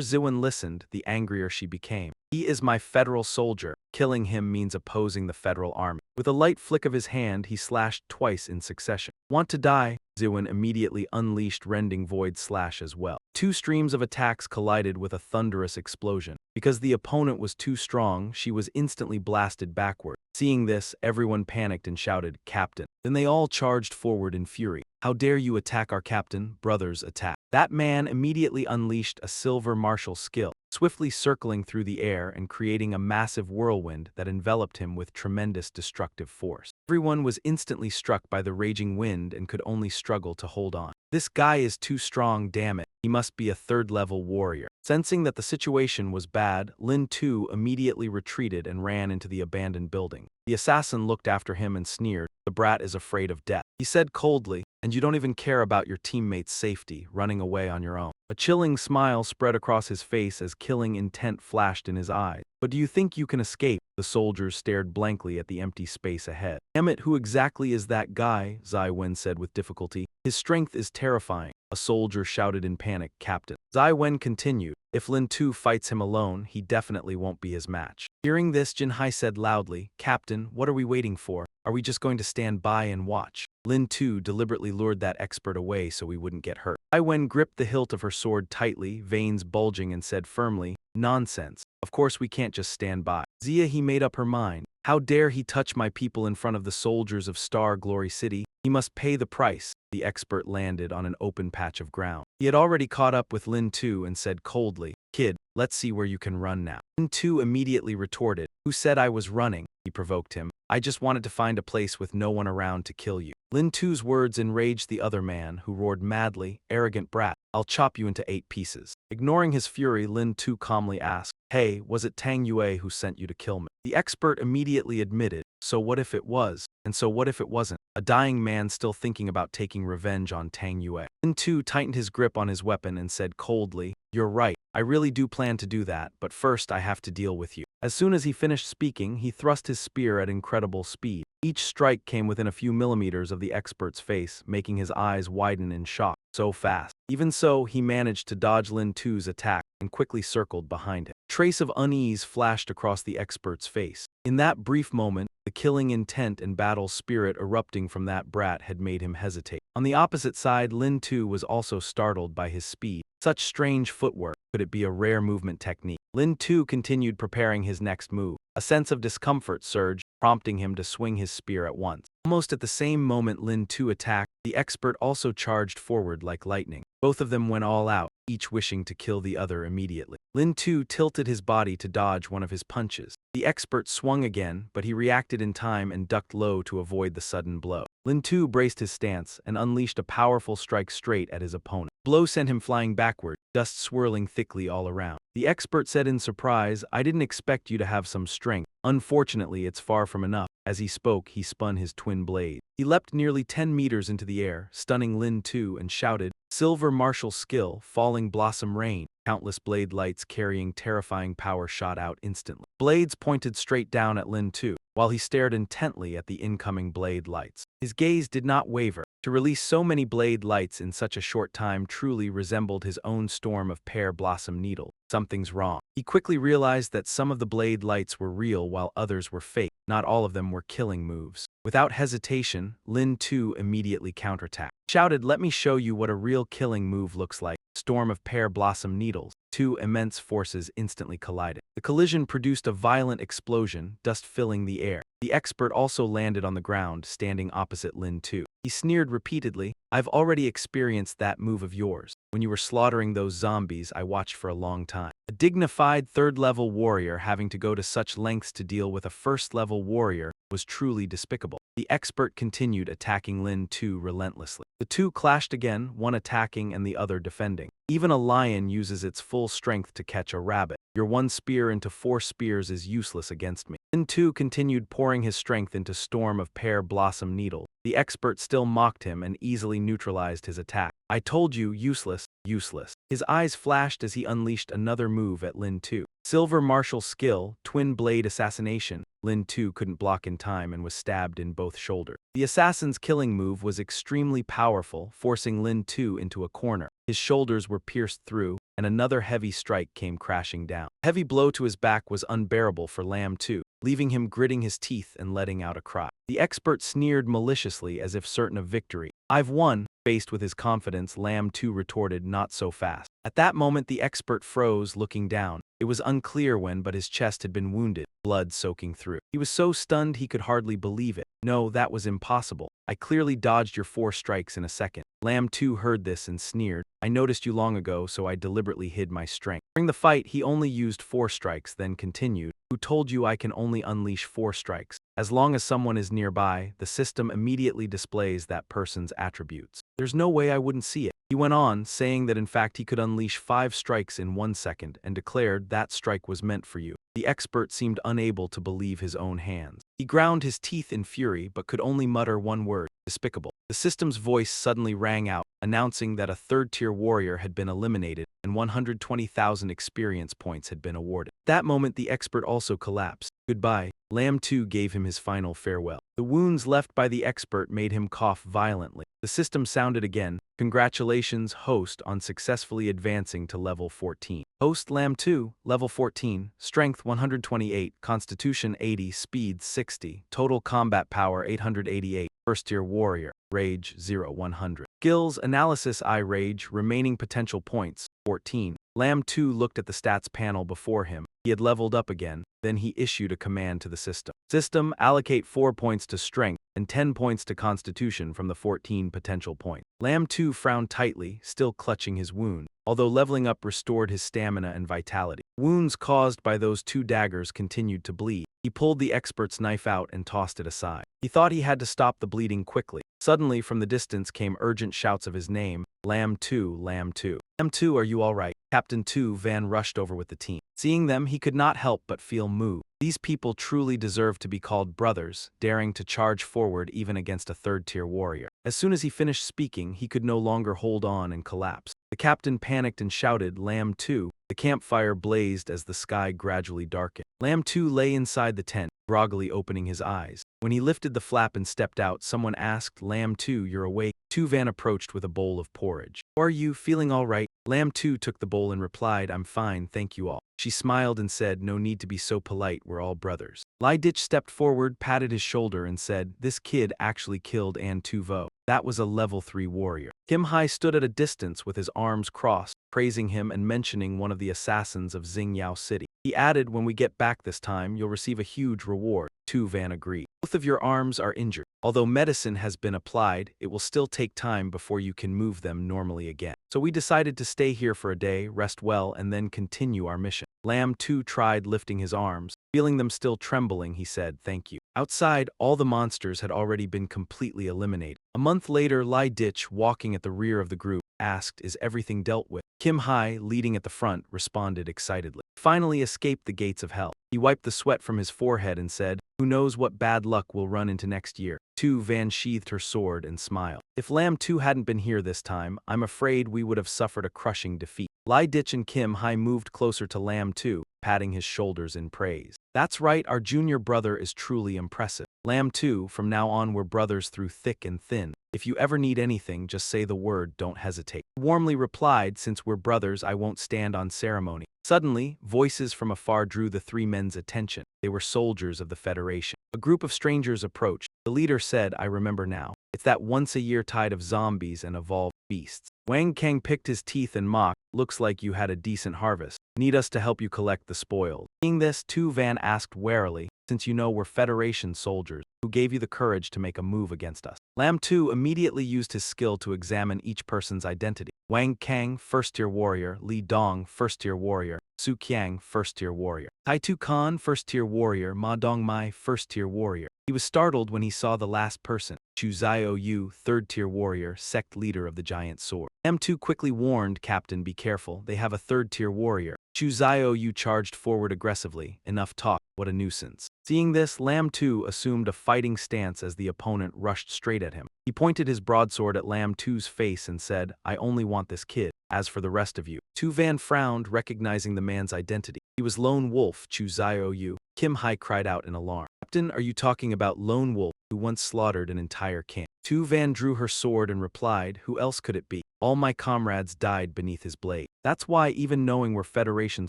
Ziwen listened, the angrier she became. He is my federal soldier. Killing him means opposing the federal army. With a light flick of his hand, he slashed twice in succession. Want to die? Ziwen immediately unleashed rending void slash as well. Two streams of attacks collided with a thunderous explosion. Because the opponent was too strong, she was instantly blasted backward. Seeing this, everyone panicked and shouted, Captain. Then they all charged forward in fury. How dare you attack our captain? Brothers, attack. That man immediately unleashed a silver martial skill, swiftly circling through the air and creating a massive whirlwind that enveloped him with tremendous destructive force. Everyone was instantly struck by the raging wind and could only struggle to hold on. This guy is too strong, damn it. He must be a third-level warrior. Sensing that the situation was bad, Lin too immediately retreated and ran into the abandoned building. The assassin looked after him and sneered, "The brat is afraid of death," he said coldly, "and you don't even care about your teammates' safety, running away on your own." A chilling smile spread across his face as killing intent flashed in his eyes. "But do you think you can escape?" The soldiers stared blankly at the empty space ahead. "Damn it, who exactly is that guy?" Zai Wen said with difficulty. "His strength is terrifying." A soldier shouted in panic, "Captain." Zai Wen continued, "If Lin Tu fights him alone, he definitely won't be his match." Hearing this, Jin Hai said loudly, "Captain, what are we waiting for? Are we just going to stand by and watch?" Lin Tu deliberately lured that expert away so he wouldn't get hurt. Zai Wen gripped the hilt of her sword tightly, veins bulging, and said firmly, "Nonsense. Of course we can't just stand by." Zia he made up her mind. "How dare he touch my people in front of the soldiers of Star Glory City? He must pay the price." The expert landed on an open patch of ground. He had already caught up with Lin Tu and said coldly, "Kid, let's see where you can run now." Lin Tu immediately retorted, "Who said I was running?" He provoked him. "I just wanted to find a place with no one around to kill you." Lin Tu's words enraged the other man, who roared madly, "Arrogant brat, I'll chop you into 8 pieces." Ignoring his fury, Lin Tu calmly asked, "Hey, was it Tang Yue who sent you to kill me?" The expert immediately admitted, "So what if it was? And so what if it wasn't?" A dying man still thinking about taking revenge on Tang Yue. Lin Tu tightened his grip on his weapon and said coldly, "You're right. I really do plan to do that, but first I have to deal with you." As soon as he finished speaking, he thrust his spear at incredible speed. Each strike came within a few millimeters of the expert's face, making his eyes widen in shock. So fast. Even so, he managed to dodge Lin Tu's attack and quickly circled behind him. A trace of unease flashed across the expert's face. In that brief moment, the killing intent and battle spirit erupting from that brat had made him hesitate. On the opposite side, Lin Tu was also startled by his speed. Such strange footwork. Could it be a rare movement technique? Lin Tu continued preparing his next move. A sense of discomfort surged, prompting him to swing his spear at once. Almost at the same moment Lin Tu attacked, the expert also charged forward like lightning. Both of them went all out, each wishing to kill the other immediately. Lin Tu tilted his body to dodge one of his punches. The expert swung again, but he reacted in time and ducked low to avoid the sudden blow. Lin Tu braced his stance and unleashed a powerful strike straight at his opponent. The blow sent him flying backward, dust swirling thickly all around. The expert said in surprise, "I didn't expect you to have some strength. Unfortunately, it's far from enough." As he spoke, he spun his twin blade. He leapt nearly 10 meters into the air, stunning Lin Tu, and shouted, "Silver martial skill, falling blossom rain." Countless blade lights carrying terrifying power shot out instantly. Blades pointed straight down at Lin Tu, while he stared intently at the incoming blade lights. His gaze did not waver. To release so many blade lights in such a short time truly resembled his own storm of pear blossom needle. Something's wrong. He quickly realized that some of the blade lights were real while others were fake. Not all of them were killing moves. Without hesitation, Lin Tu immediately counterattacked. Shouted, "Let me show you what a real killing move looks like." Storm of pear blossom needles. Two immense forces instantly collided. The collision produced a violent explosion, dust filling the air. The expert also landed on the ground, standing opposite Lin Tu. He sneered repeatedly, "I've already experienced that move of yours. When you were slaughtering those zombies, I watched for a long time." A dignified third-level warrior having to go to such lengths to deal with a first-level warrior was truly despicable. The expert continued attacking Lin Tu relentlessly. The two clashed again, one attacking and the other defending. Even a lion uses its full strength to catch a rabbit. Your one spear into 4 spears is useless against me. Lin Tu continued pouring his strength into storm of pear blossom needle. The expert still mocked him and easily neutralized his attack. "I told you, useless, useless." His eyes flashed as he unleashed another move at Lin Tu. Silver martial skill, twin blade assassination. Lin Tu couldn't block in time and was stabbed in both shoulders. The assassin's killing move was extremely powerful, forcing Lin Tu into a corner. His shoulders were pierced through, and another heavy strike came crashing down. A heavy blow to his back was unbearable for Lam Tu, leaving him gritting his teeth and letting out a cry. The expert sneered maliciously as if certain of victory. "I've won." Faced with his confidence, Lam Tu retorted, "Not so fast." At that moment the expert froze, looking down. It was unclear when, but his chest had been wounded, blood soaking through. He was so stunned he could hardly believe it. "No, that was impossible. I clearly dodged your 4 strikes in a second." Lam Tu heard this and sneered, "I noticed you long ago, so I deliberately hid my strength." During the fight, he only used 4 strikes, then continued, "Who told you I can only unleash 4 strikes? As long as someone is nearby, the system immediately displays that person's attributes. There's no way I wouldn't see it. He went on, saying that in fact he could unleash 5 strikes in 1 second and declared that strike was meant for you. The expert seemed unable to believe his own hands. He ground his teeth in fury but could only mutter one word: despicable. The system's voice suddenly rang out, announcing that a third-tier warrior had been eliminated and 120,000 experience points had been awarded. That moment the expert also collapsed. Goodbye. Lamb 2 gave him his final farewell. The wounds left by the expert made him cough violently. The system sounded again. Congratulations, host, on successfully advancing to level 14. Host Lamb 2, level 14, strength 128, constitution 80, speed 60, total combat power 888, first-tier warrior, rage 0-100. Skills analysis I rage, remaining potential points 14. Lamb 2 looked at the stats panel before him. He had leveled up again. Then he issued a command to the system. System, allocate 4 points to strength and 10 points to constitution from the 14 potential points. Lamb 2 frowned tightly, still clutching his wound, although leveling up restored his stamina and vitality. Wounds caused by those 2 daggers continued to bleed. He pulled the expert's knife out and tossed it aside. He thought he had to stop the bleeding quickly. Suddenly, from the distance came urgent shouts of his name, Lamb 2, Lamb 2. Lamb 2, are you all right? Captain 2 Van rushed over with the team. Seeing them, he could not help but feel moved. These people truly deserve to be called brothers, daring to charge forward even against a third-tier warrior. As soon as he finished speaking, he could no longer hold on and collapsed. The captain panicked and shouted, Lamb 2. The campfire blazed as the sky gradually darkened. Lamb 2 lay inside the tent, groggily opening his eyes. When he lifted the flap and stepped out, someone asked, Lamb 2, you're awake? 2 Van approached with a bowl of porridge. Are you feeling all right? Lamb 2 took the bowl and replied, I'm fine, thank you all. She smiled and said, no need to be so polite, we're all brothers. Lai Ditch stepped forward, patted his shoulder and said, this kid actually killed An Tu Vo. That was a level 3 warrior. Kim Hai stood at a distance with his arms crossed, praising him and mentioning one of the assassins of Xingyao City. He added, when we get back this time, you'll receive a huge reward. 2 Van agreed. Both of your arms are injured. Although medicine has been applied, it will still take time before you can move them normally again. So we decided to stay here for a day, rest well, and then continue our mission. Lamb 2 tried lifting his arms. Feeling them still trembling, he said, thank you. Outside, all the monsters had already been completely eliminated. A month later, Lai Ditch, walking at the rear of the group, asked, is everything dealt with? Kim Hai, leading at the front, responded excitedly. Finally escaped the gates of hell. He wiped the sweat from his forehead and said, who knows what bad luck will run into next year. 2 Van sheathed her sword and smiled. If Lamb 2 hadn't been here this time, I'm afraid we would have suffered a crushing defeat. Lai Ditch and Kim Hai moved closer to Lamb 2, patting his shoulders in praise. That's right, our junior brother is truly impressive. Lamb 2, from now on we're brothers through thick and thin. If you ever need anything, just say the word, don't hesitate. He warmly replied, since we're brothers, I won't stand on ceremony. Suddenly, voices from afar drew the 3 men's attention. They were soldiers of the Federation. A group of strangers approached. The leader said, I remember now. It's that once-a-year tide of zombies and evolved beasts. Wang Kang picked his teeth and mocked, looks like you had a decent harvest. Need us to help you collect the spoils. Seeing this, 2 Van asked warily, since you know we're Federation soldiers, who gave you the courage to make a move against us? Lamb 2 immediately used his skill to examine each person's identity. Wang Kang, first-tier warrior. Li Dong, first-tier warrior. Su Qiang, first-tier warrior. Tai Tu Khan, first-tier warrior. Ma Dongmai, first-tier warrior. He was startled when he saw the last person, Chu Zio Yu, third-tier warrior, sect leader of the giant sword. M2 quickly warned, Captain, be careful, they have a third-tier warrior. Chu Zio Yu charged forward aggressively. Enough talk, what a nuisance. Seeing this, Lamb 2 assumed a fighting stance as the opponent rushed straight at him. He pointed his broadsword at Lamb 2's face and said, I only want this kid. As for the rest of you. 2 Van frowned, recognizing the man's identity. He was Lone Wolf, Chu Zio Yu. Kim Hai cried out in alarm. Captain, are you talking about Lone Wolf, who once slaughtered an entire camp? 2 Van drew her sword and replied, who else could it be? All my comrades died beneath his blade. That's why, even knowing we're Federation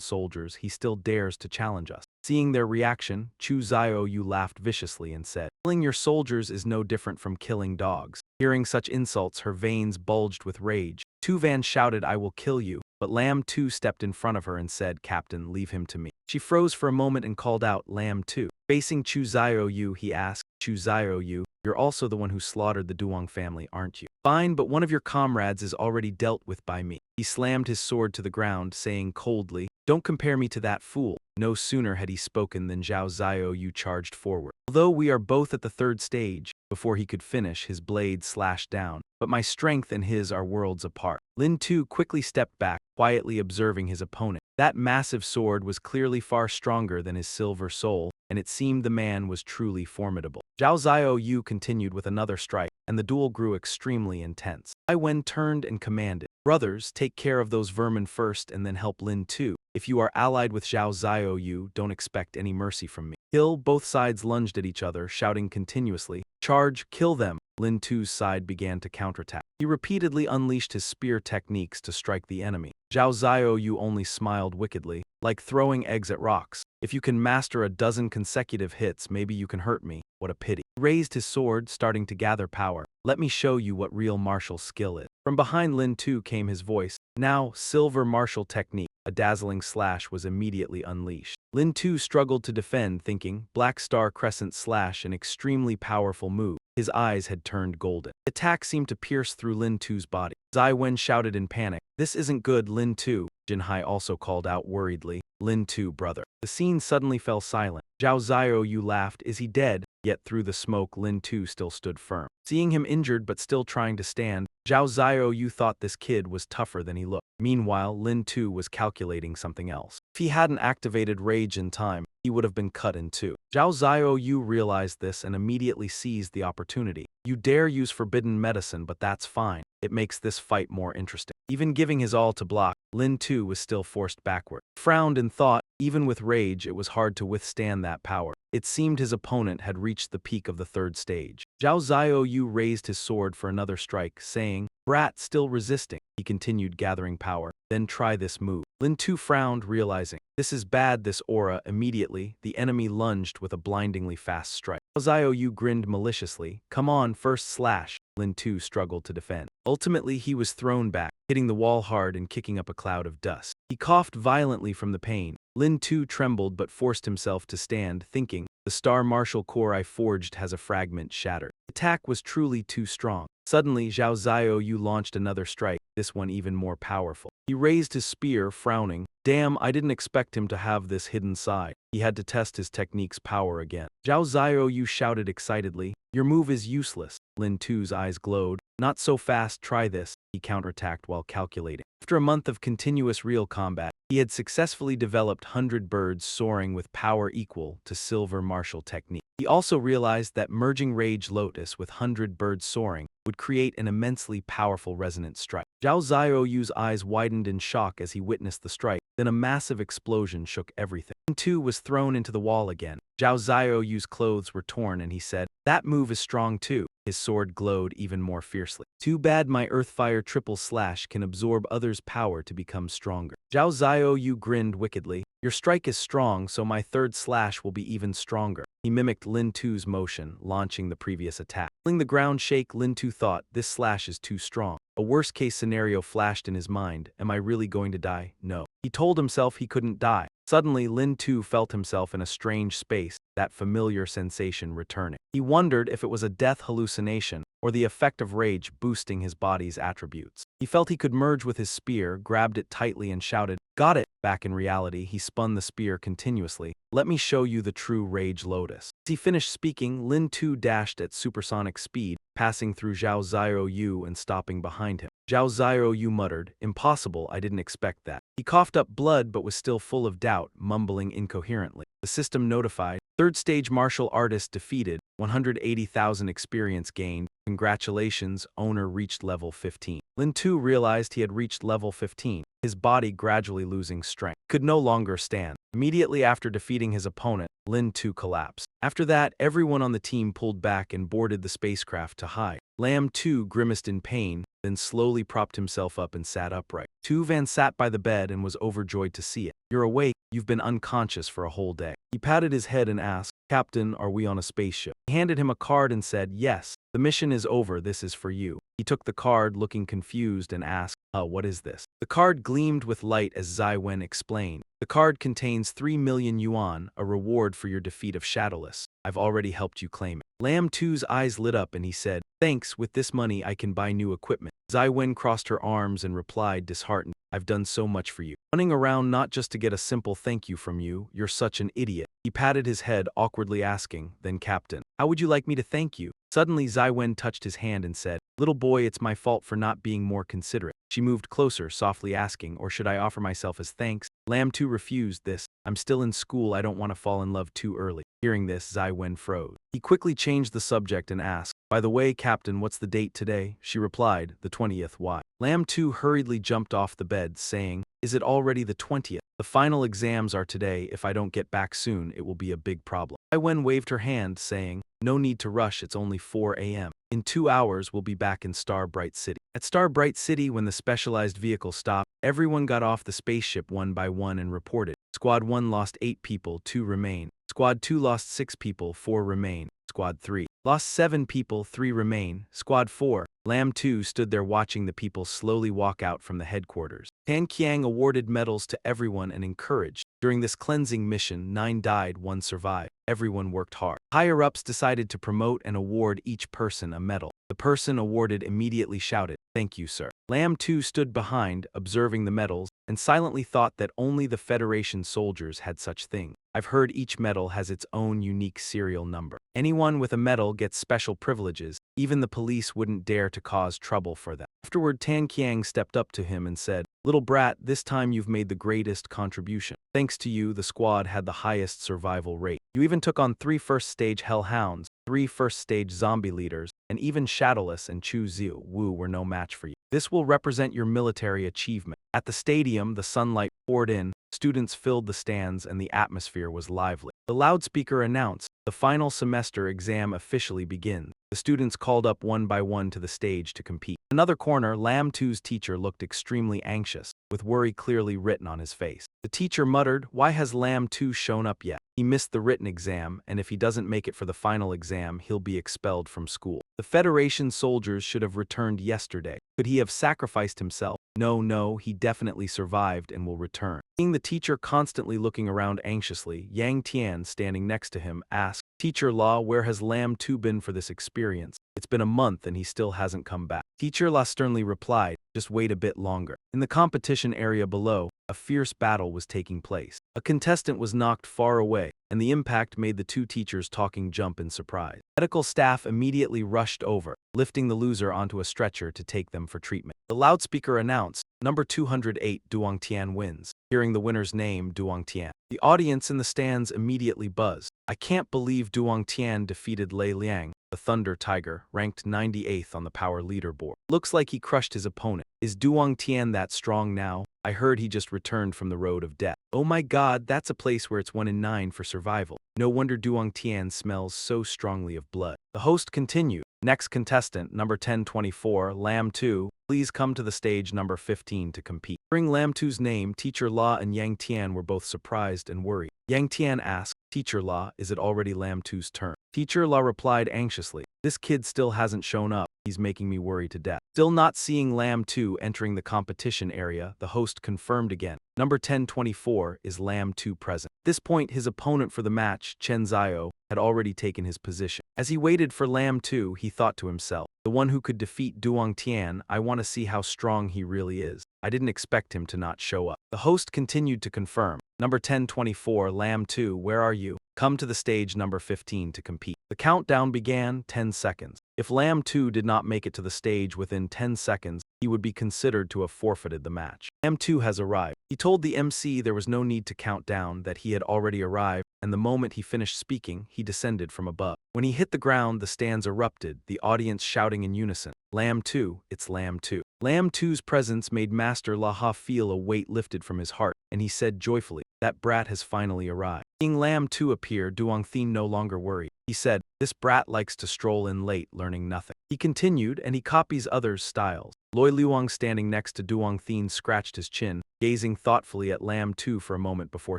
soldiers, he still dares to challenge us. Seeing their reaction, Chu Zio Yu laughed viciously and said, killing your soldiers is no different from killing dogs. Hearing such insults, her veins bulged with rage. 2 Van shouted, I will kill you. But Lamb 2 stepped in front of her and said, Captain, leave him to me. She froze for a moment and called out, Lamb 2. Facing Chu Zio Yu, he asked, Chu Zio Yu, You're also the one who slaughtered the Duong family, aren't you? Fine, but one of your comrades is already dealt with by me. He slammed his sword to the ground, saying coldly, "Don't compare me to that fool." No sooner had he spoken than Zhao Ziaoyu charged forward. Although we are both at the third stage, before he could finish, his blade slashed down. But my strength and his are worlds apart. Lin Tu quickly stepped back, quietly observing his opponent. That massive sword was clearly far stronger than his silver soul, and it seemed the man was truly formidable. Zhao Ziaoyu continued with another strike, and the duel grew extremely intense. Ai Wen turned and commanded, "Brothers, take care of those vermin first and then help Lin Tu. If you are allied with Zhao Ziaoyu, don't expect any mercy from me." Kill. Both sides lunged at each other, shouting continuously, "Charge, kill them." Lin Tu's side began to counterattack. He repeatedly unleashed his spear techniques to strike the enemy. Zhao Ziaoyu only smiled wickedly, like throwing eggs at rocks. "If you can master a dozen consecutive hits, maybe you can hurt me. What a pity." He raised his sword, starting to gather power. "Let me show you what real martial skill is." From behind Lin Tu came his voice, "Now, silver martial technique." A dazzling slash was immediately unleashed. Lin Tu struggled to defend, thinking, Black Star Crescent Slash, an extremely powerful move. His eyes had turned golden. The attack seemed to pierce through Lin Tu's body. Zai Wen shouted in panic, "This isn't good, Lin Tu." Jin Hai also called out worriedly, "Lin Tu, brother." The scene suddenly fell silent. Zhao Ziaoyu laughed, "Is he dead?" Yet through the smoke, Lin Tu still stood firm. Seeing him injured but still trying to stand, Zhao Ziaoyu thought this kid was tougher than he looked. Meanwhile, Lin Tu was calculating something else. If he hadn't activated rage in time, he would have been cut in two. Zhao Ziaoyu realized this and immediately seized the opportunity. "You dare use forbidden medicine, but that's fine. It makes this fight more interesting." Even giving his all to block, Lin Tu was still forced backward. He frowned and thought, even with rage, it was hard to withstand that power. It seemed his opponent had reached the peak of the third stage. Zhao Ziaoyu raised his sword for another strike, saying, "Brat, still resisting." He continued gathering power. "Then try this move." Lin Tu frowned, realizing, this is bad, this aura. Immediately, the enemy lunged with a blindingly fast strike. Zhao Ziaoyu grinned maliciously, "Come on, first slash." Lin Tu struggled to defend. Ultimately, he was thrown back, hitting the wall hard and kicking up a cloud of dust. He coughed violently from the pain. Lin Tu trembled but forced himself to stand, thinking, the star martial core I forged has a fragment shattered. The attack was truly too strong. Suddenly, Zhao Ziaoyu launched another strike, this one even more powerful. He raised his spear, frowning. Damn, I didn't expect him to have this hidden side. He had to test his technique's power again. Zhao Ziaoyu shouted excitedly, "Your move is useless." Lin Tu's eyes glowed. "Not so fast, try this." He counterattacked while calculating. After a month of continuous real combat, he had successfully developed 100 birds soaring with power equal to silver martial technique. He also realized that merging Rage Lotus with 100 birds soaring would create an immensely powerful resonant strike. Zhao Ziaoyu's eyes widened in shock as he witnessed the strike, then a massive explosion shook everything. Lin Tu was thrown into the wall again. Zhao Ziaoyu's clothes were torn and he said, "That move is strong too." His sword glowed even more fiercely. "Too bad my Earthfire triple slash can absorb others' power to become stronger." Zhao Ziaoyu grinned wickedly. "Your strike is strong, so my third slash will be even stronger." He mimicked Lin Tu's motion, launching the previous attack. Feeling the ground shake, Lin Tu thought, this slash is too strong. A worst-case scenario flashed in his mind. Am I really going to die? No. He told himself he couldn't die. Suddenly, Lin Tu felt himself in a strange space, that familiar sensation returning. He wondered if it was a death hallucination or the effect of rage boosting his body's attributes. He felt he could merge with his spear, grabbed it tightly and shouted, "Got it!" Back in reality, he spun the spear continuously. "Let me show you the true Rage Lotus." As he finished speaking, Lin Tu dashed at supersonic speed, passing through Zhao Ziaoyu and stopping behind him. Zhao Ziaoyu muttered, "Impossible, I didn't expect that." He coughed up blood but was still full of doubt, mumbling incoherently. The system notified, "Third stage martial artist defeated, 180,000 experience gained. Congratulations, owner reached level 15. Lin Tu realized he had reached level 15, his body gradually losing strength. He could no longer stand. Immediately after defeating his opponent, Lin Tu collapsed. After that, everyone on the team pulled back and boarded the spacecraft to hide. Lam Tu grimaced in pain, then slowly propped himself up and sat upright. Tu Van sat by the bed and was overjoyed to see it. "You're awake, you've been unconscious for a whole day." He patted his head and asked, "Captain, are we on a spaceship?" He handed him a card and said, "Yes, the mission is over, this is for you." He took the card, looking confused, and asked, What is this? The card gleamed with light as Zai Wen explained. The card contains 3 million yuan, a reward for your defeat of Shadowless. I've already helped you claim it. Lam Tu's eyes lit up and he said, thanks, with this money I can buy new equipment. Zai Wen crossed her arms and replied, disheartened, I've done so much for you. Running around not just to get a simple thank you from you, you're such an idiot. He patted his head, awkwardly asking, then Captain, how would you like me to thank you? Suddenly Zai Wen touched his hand and said, little boy, it's my fault for not being more considerate. She moved closer, softly asking, or should I offer myself as thanks? Lam Tu refused this. I'm still in school, I don't want to fall in love too early. Hearing this, Zai Wen froze. He quickly changed the subject and asked, by the way, Captain, what's the date today? She replied, the 20th. Why? Lam Tu hurriedly jumped off the bed, saying, is it already the 20th? The final exams are today. If I don't get back soon, it will be a big problem. Zai Wen waved her hand, saying, no need to rush, it's only 4 a.m. In 2 hours, we'll be back in Star Bright City. At Star Bright City, when the specialized vehicle stopped, everyone got off the spaceship one by one and reported. Squad 1 lost 8 people, 2 remain. Squad 2 lost 6 people, 4 remain. Squad 3 lost 7 people, 3 remain. Squad 4. Lam 2 stood there watching the people slowly walk out from the headquarters. Tan Qiang awarded medals to everyone and encouraged. During this cleansing mission, 9 died, 1 survived. Everyone worked hard. Higher-ups decided to promote and award each person a medal. The person awarded immediately shouted, thank you, sir. Lam 2 stood behind, observing the medals, and silently thought that only the Federation soldiers had such things. I've heard each medal has its own unique serial number. Anyone with a medal gets special privileges. Even the police wouldn't dare to cause trouble for them. Afterward, Tan Qiang stepped up to him and said, little brat, this time you've made the greatest contribution. Thanks to you, the squad had the highest survival rate. You even took on 3 first-stage hellhounds, 3 first-stage zombie leaders, and even Shadowless and Chu Ziu Wu were no match for you. This will represent your military achievement. At the stadium, the sunlight poured in, students filled the stands, and the atmosphere was lively. The loudspeaker announced, the final semester exam officially begins. The students called up one by one to the stage to compete. In another corner, Lam Tu's teacher looked extremely anxious, with worry clearly written on his face. The teacher muttered, why has Lam Tu shown up yet? He missed the written exam, and if he doesn't make it for the final exam, he'll be expelled from school. The Federation soldiers should have returned yesterday. Could he have sacrificed himself? No, he definitely survived and will return. Seeing the teacher constantly looking around anxiously, Yang Tian, standing next to him, asked, Teacher La, where has Lam Tu been for this experience? It's been a month and he still hasn't come back. Teacher La sternly replied, just wait a bit longer. In the competition area below, a fierce battle was taking place. A contestant was knocked far away, and the impact made the 2 teachers talking jump in surprise. Medical staff immediately rushed over, lifting the loser onto a stretcher to take them for treatment. The loudspeaker announced, number 208 Duong Tian wins. Hearing the winner's name, Duong Tian, the audience in the stands immediately buzzed. I can't believe Duong Tian defeated Lei Liang, the Thunder Tiger, ranked 98th on the power leaderboard. Looks like he crushed his opponent. Is Duong Tian that strong now? I heard he just returned from the road of death. Oh my god, that's a place where it's 1 in 9 for survival. No wonder Duong Tian smells so strongly of blood. The host continued. Next contestant, number 1024, Lam Tu, please come to the stage number 15 to compete. Hearing Lam Tu's name, Teacher La and Yang Tian were both surprised and worried. Yang Tian asked, Teacher La, is it already Lam Tu's turn? Teacher La replied anxiously, this kid still hasn't shown up. He's making me worry to death. Still not seeing Lam Tu entering the competition area, the host confirmed again. Number 1024 is Lam Tu present. At this point, his opponent for the match, Chen Zio, had already taken his position. As he waited for Lam Tu, he thought to himself, the one who could defeat Duong Tian, I want to see how strong he really is. I didn't expect him to not show up. The host continued to confirm. Number 1024, Lam Tu, where are you? Come to the stage number 15 to compete. The countdown began, 10 seconds. If Lam Tu did not make it to the stage within 10 seconds, he would be considered to have forfeited the match. Lam Tu has arrived. He told the MC there was no need to count down, that he had already arrived, and the moment he finished speaking, he descended from above. When he hit the ground, the stands erupted, the audience shouting in unison, Lam Tu, it's Lam Tu. Lam Tu's presence made Master Laha feel a weight lifted from his heart, and he said joyfully, that brat has finally arrived. Seeing Lam Tu appear, Duong Thien no longer worried. He said, this brat likes to stroll in late, learning nothing. He continued, and he copies others' styles. Loi Luong standing next to Duong Thien scratched his chin, gazing thoughtfully at Lam Tu for a moment before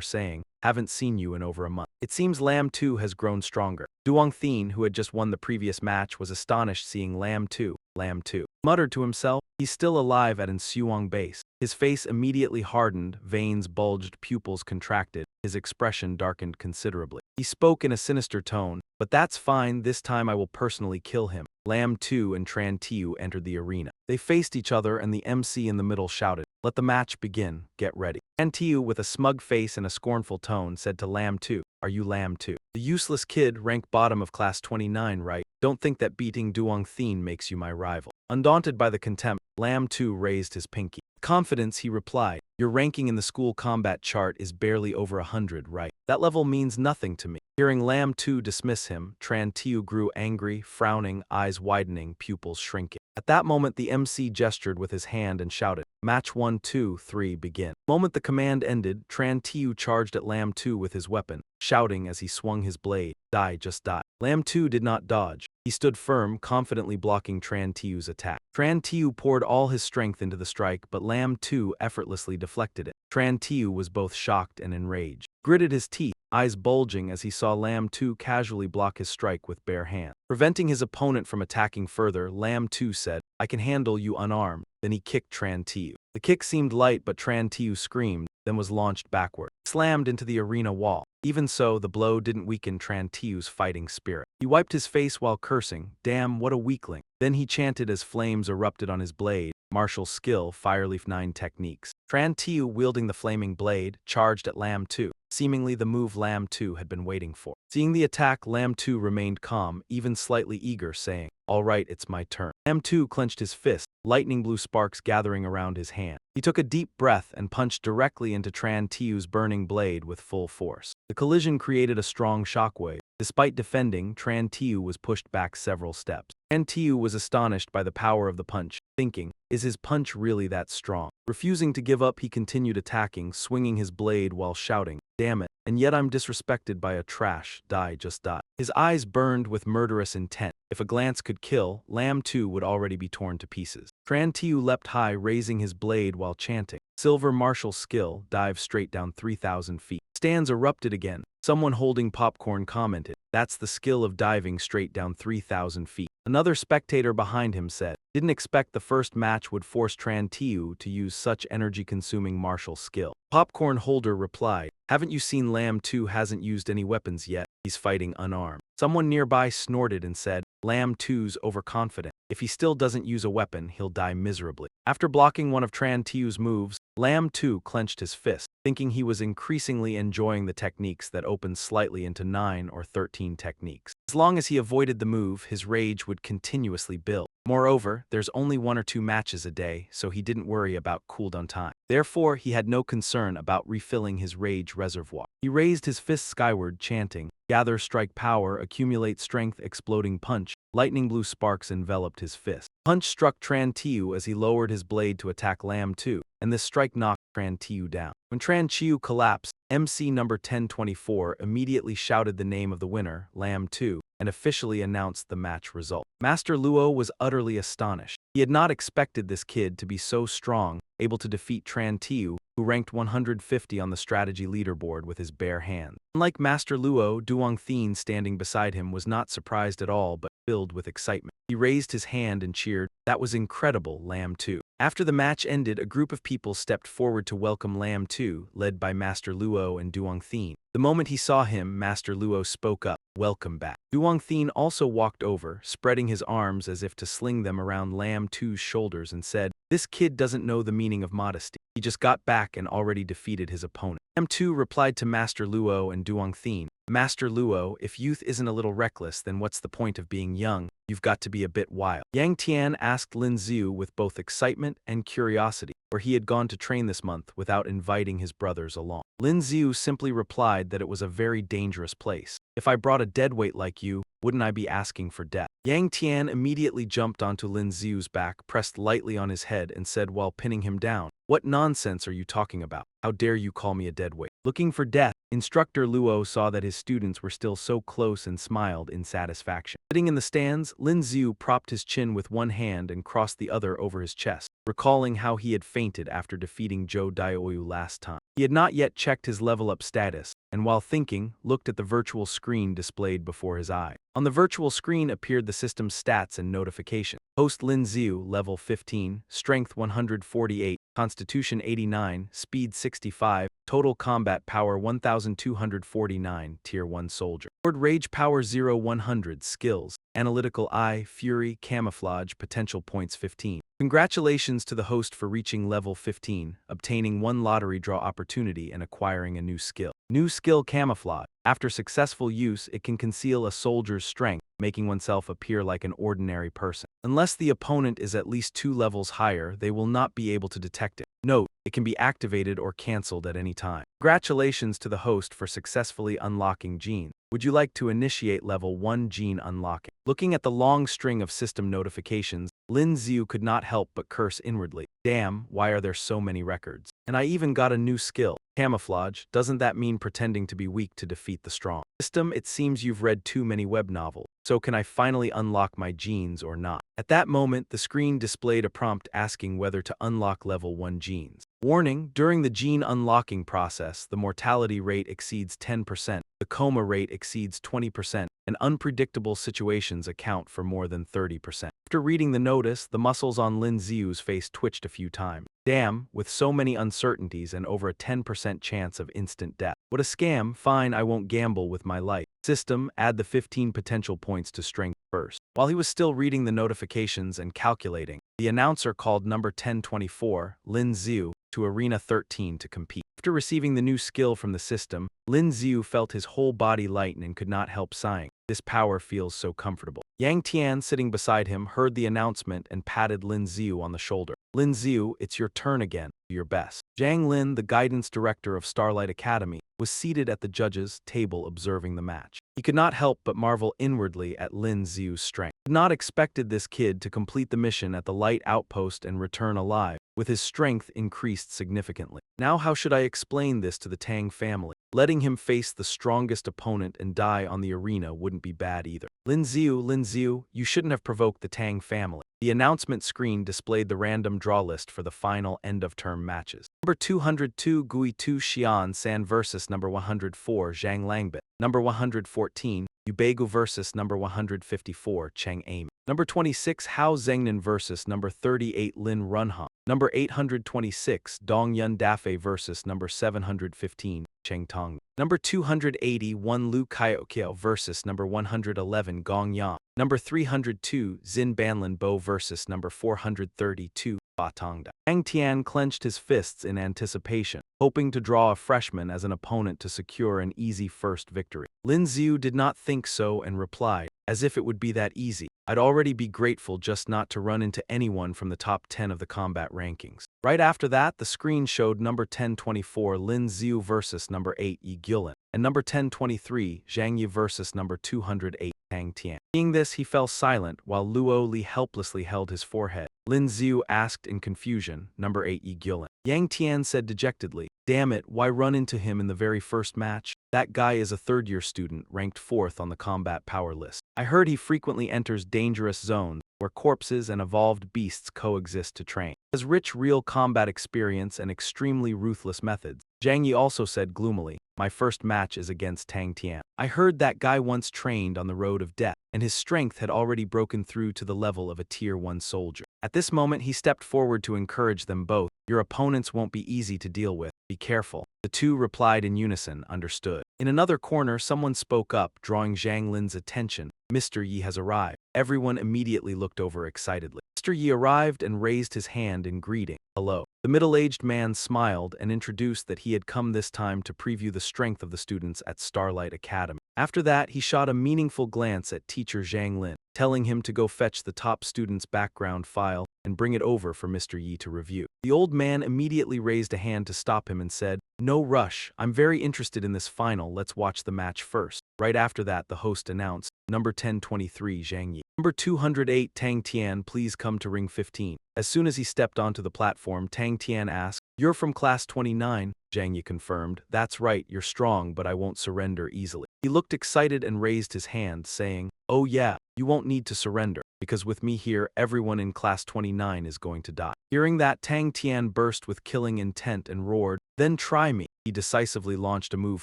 saying, haven't seen you in over a month. It seems Lam Tu has grown stronger. Duong Thien, who had just won the previous match, was astonished seeing Lam Tu, Lam 2 muttered to himself. He's still alive at Insuang base. His face immediately hardened, veins bulged, pupils contracted, his expression darkened considerably. He spoke in a sinister tone, "But that's fine, this time I will personally kill him." Lam 2 and Tran Tiu entered the arena. They faced each other and the MC in the middle shouted, "Let the match begin, get ready." Tran Tiu, with a smug face and a scornful tone, said to Lam 2, "Are you Lam 2? The useless kid, rank bottom of class 29, right? Don't think that beating Duong Thien makes you my rival." Undaunted by the contempt, Lam 2 raised his pinky. With confidence, he replied, "Your ranking in the school combat chart is barely over 100, right? That level means nothing to me." Hearing Lam 2 dismiss him, Tran Tiu grew angry, frowning, eyes widening, pupils shrinking. At that moment, the MC gestured with his hand and shouted, "Match 1, 2, 3, begin." The moment the command ended, Tran Tiu charged at Lam 2 with his weapon, shouting as he swung his blade, "Die, just die." Lam 2 did not dodge. He stood firm, confidently blocking Tran Tiu's attack. Tran Tiu poured all his strength into the strike, but Lam 2 effortlessly deflected it. Tran Tiu was both shocked and enraged. Gritted his teeth, eyes bulging as he saw Lam 2 casually block his strike with bare hands. Preventing his opponent from attacking further, Lam 2 said, "I can handle you unarmed." Then he kicked Tran Tiu. The kick seemed light, but Tran Tiu screamed, then was launched backward, slammed into the arena wall. Even so, the blow didn't weaken Tran Tiu's fighting spirit. He wiped his face while cursing, "Damn, what a weakling." Then he chanted as flames erupted on his blade, "Martial skill, Fireleaf 9 techniques." Tran Tiu, wielding the flaming blade, charged at Lam 2, seemingly the move Lam 2 had been waiting for. Seeing the attack, Lam 2 remained calm, even slightly eager, saying, "All right, it's my turn." Lam 2 clenched his fist, lightning blue sparks gathering around his hand. He took a deep breath and punched directly into Tran Tiu's burning blade with full force. The collision created a strong shockwave. Despite defending, Tran Tiu was pushed back several steps. Tran Tiu was astonished by the power of the punch, thinking, is his punch really that strong? Refusing to give up, he continued attacking, swinging his blade while shouting, "Damn it, and yet I'm disrespected by a trash, die, just die." His eyes burned with murderous intent. If a glance could kill, Lam 2 would already be torn to pieces. Tran Tiu leapt high, raising his blade while chanting, "Silver martial skill, dive straight down 3,000 feet." Stands erupted again. Someone holding popcorn commented, "That's the skill of diving straight down 3,000 feet. Another spectator behind him said, "Didn't expect the first match would force Tran Tiu to use such energy-consuming martial skill." Popcorn holder replied, "Haven't you seen Lam 2 hasn't used any weapons yet? He's fighting unarmed." Someone nearby snorted and said, "Lam 2's overconfident. If he still doesn't use a weapon, he'll die miserably." After blocking one of Tran Tiu's moves, Lam 2 clenched his fist, thinking he was increasingly enjoying the techniques that opened slightly into 9 or 13 techniques. As long as he avoided the move, his rage would continuously build. Moreover, there's only 1 or 2 matches a day, so he didn't worry about cooldown time. Therefore, he had no concern about refilling his rage reservoir. He raised his fist skyward, chanting, "Gather strike power, accumulate strength, exploding punch." Lightning blue sparks enveloped his fist. Punch struck Tran Tiu as he lowered his blade to attack Lam 2, and this strike knocked Tran Tiu down. When Tran Tiu collapsed, MC number 1024 immediately shouted the name of the winner, Lam 2, and officially announced the match result. Master Luo was utterly astonished. He had not expected this kid to be so strong, able to defeat Tran Tiu, who ranked 150 on the strategy leaderboard with his bare hands. Unlike Master Luo, Duong Thien standing beside him was not surprised at all but filled with excitement. He raised his hand and cheered, "That was incredible, Lam 2." After the match ended, a group of people stepped forward to welcome Lam 2, led by Master Luo and Duong Thien. The moment he saw him, Master Luo spoke up, "Welcome back." Duong Thien also walked over, spreading his arms as if to sling them around Lam 2's shoulders and said, "This kid doesn't know the meaning of modesty. He just got back and already defeated his opponent." Lam 2 replied to Master Luo and Duong Thien, "Master Luo, if youth isn't a little reckless, then what's the point of being young? You've got to be a bit wild." Yang Tian asked Lin Xiu with both excitement and curiosity, where he had gone to train this month without inviting his brothers along. Lin Xiu simply replied that it was a very dangerous place. "If I brought a deadweight like you, wouldn't I be asking for death?" Yang Tian immediately jumped onto Lin Xiu's back, pressed lightly on his head, and said while pinning him down, "What nonsense are you talking about? How dare you call me a deadweight? Looking for death?" Instructor Luo saw that his students were still so close and smiled in satisfaction. Sitting in the stands, Lin Xiu propped his chin with one hand and crossed the other over his chest, recalling how he had fainted after defeating Zhou Daioyu last time. He had not yet checked his level-up status, and while thinking, looked at the virtual screen displayed before his eye. On the virtual screen appeared the system's stats and notifications. Host Lin Xiu, level 15, strength 148, constitution 89, speed 65, total combat power 1249, tier 1 soldier. Lord Rage power 0-100, skills, analytical eye, fury, camouflage, potential points 15. Congratulations to the host for reaching level 15, obtaining one lottery draw opportunity and acquiring a new skill. New skill camouflage. After successful use, it can conceal a soldier's strength, making oneself appear like an ordinary person. Unless the opponent is at least 2 levels higher, they will not be able to detect it. Note, it can be activated or cancelled at any time. Congratulations to the host for successfully unlocking genes. Would you like to initiate level 1 gene unlocking? Looking at the long string of system notifications, Lin Xiu could not help but curse inwardly. Damn, why are there so many records? And I even got a new skill. Camouflage, doesn't that mean pretending to be weak to defeat the strong? System, it seems you've read too many web novels. So can I finally unlock my genes or not? At that moment, the screen displayed a prompt asking whether to unlock level 1 genes. Warning, during the gene unlocking process, the mortality rate exceeds 10%, the coma rate exceeds 20%, and unpredictable situations account for more than 30%. After reading the notice, the muscles on Lin Xiu's face twitched a few times. Damn, with so many uncertainties and over a 10% chance of instant death. What a scam. Fine, I won't gamble with my life. System, add the 15 potential points to strength first. While he was still reading the notifications and calculating, the announcer called number 1024, Lin Xiu, to Arena 13 to compete. After receiving the new skill from the system, Lin Xiu felt his whole body lighten and could not help sighing. This power feels so comfortable. Yang Tian, sitting beside him, heard the announcement and patted Lin Xiu on the shoulder. Lin Xiu, it's your turn again. Do your best. Zhang Lin, the guidance director of Starlight Academy, was seated at the judges' table observing the match. He could not help but marvel inwardly at Lin Xiu's strength. He had not expected this kid to complete the mission at the light outpost and return alive, with his strength increased significantly. Now how should I explain this to the Tang family? Letting him face the strongest opponent and die on the arena wouldn't be bad either. Lin Xiu, you shouldn't have provoked the Tang family. The announcement screen displayed the random draw list for the final end-of-term matches. Number 202 Gui Tu Xian San vs. number 104 Zhang Langbin. Number 114 Ubegu vs. number 154 Cheng Aim. Number 26 Hao Zhengnan vs. number 38 Lin Runhong. Number 826 Dong Yun Dafe vs. number 715 Cheng Tong. Number 281 Lu Kaiokyo vs. number 111 Gong Yang. Number 302 Xin Banlin Bo vs. number 432 Ba Tongda. Yang Tian clenched his fists in anticipation, hoping to draw a freshman as an opponent to secure an easy first victory. Lin Xiu did not think so and replied, as if it would be that easy. I'd already be grateful just not to run into anyone from the top 10 of the combat rankings. Right after that, the screen showed number 1024 Lin Xiu vs. number 8 Yi Gyulin, and number 1023 Zhang Yi vs. number 208 Tang Tian. Seeing this, he fell silent while Luo Li helplessly held his forehead. Lin Xiu asked in confusion, number 8 Yi Gyulin. Yang Tian said dejectedly, damn it, why run into him in the very first match? That guy is a third-year student, ranked 4th on the combat power list. I heard he frequently enters dangerous zones where corpses and evolved beasts coexist to train. He has rich real combat experience and extremely ruthless methods. Zhang Yi also said gloomily, my first match is against Tang Tian. I heard that guy once trained on the road of death, and his strength had already broken through to the level of a tier 1 soldier. At this moment, he stepped forward to encourage them both. Your opponents won't be easy to deal with. Be careful. The two replied in unison, understood. In another corner, someone spoke up, drawing Zhang Lin's attention. Mr. Yi has arrived. Everyone immediately looked over excitedly. Mr. Yi arrived and raised his hand in greeting. Hello. The middle-aged man smiled and introduced that he had come this time to preview the strength of the students at Starlight Academy. After that, he shot a meaningful glance at teacher Zhang Lin, telling him to go fetch the top student's background file and bring it over for Mr. Yi to review. The old man immediately raised a hand to stop him and said, no rush, I'm very interested in this final, let's watch the match first. Right after that, the host announced, Number 1023 Zhang Yi. Number 208 Tang Tian, please come to ring 15. As soon as he stepped onto the platform, Tang Tian asked, "You're from class 29? Zhang Yi confirmed, "That's right, you're strong, but I won't surrender easily." He looked excited and raised his hand, saying, "Oh yeah, you won't need to surrender, because with me here, everyone in class 29 is going to die." Hearing that, Tang Tian burst with killing intent and roared, "Then try me." He decisively launched a move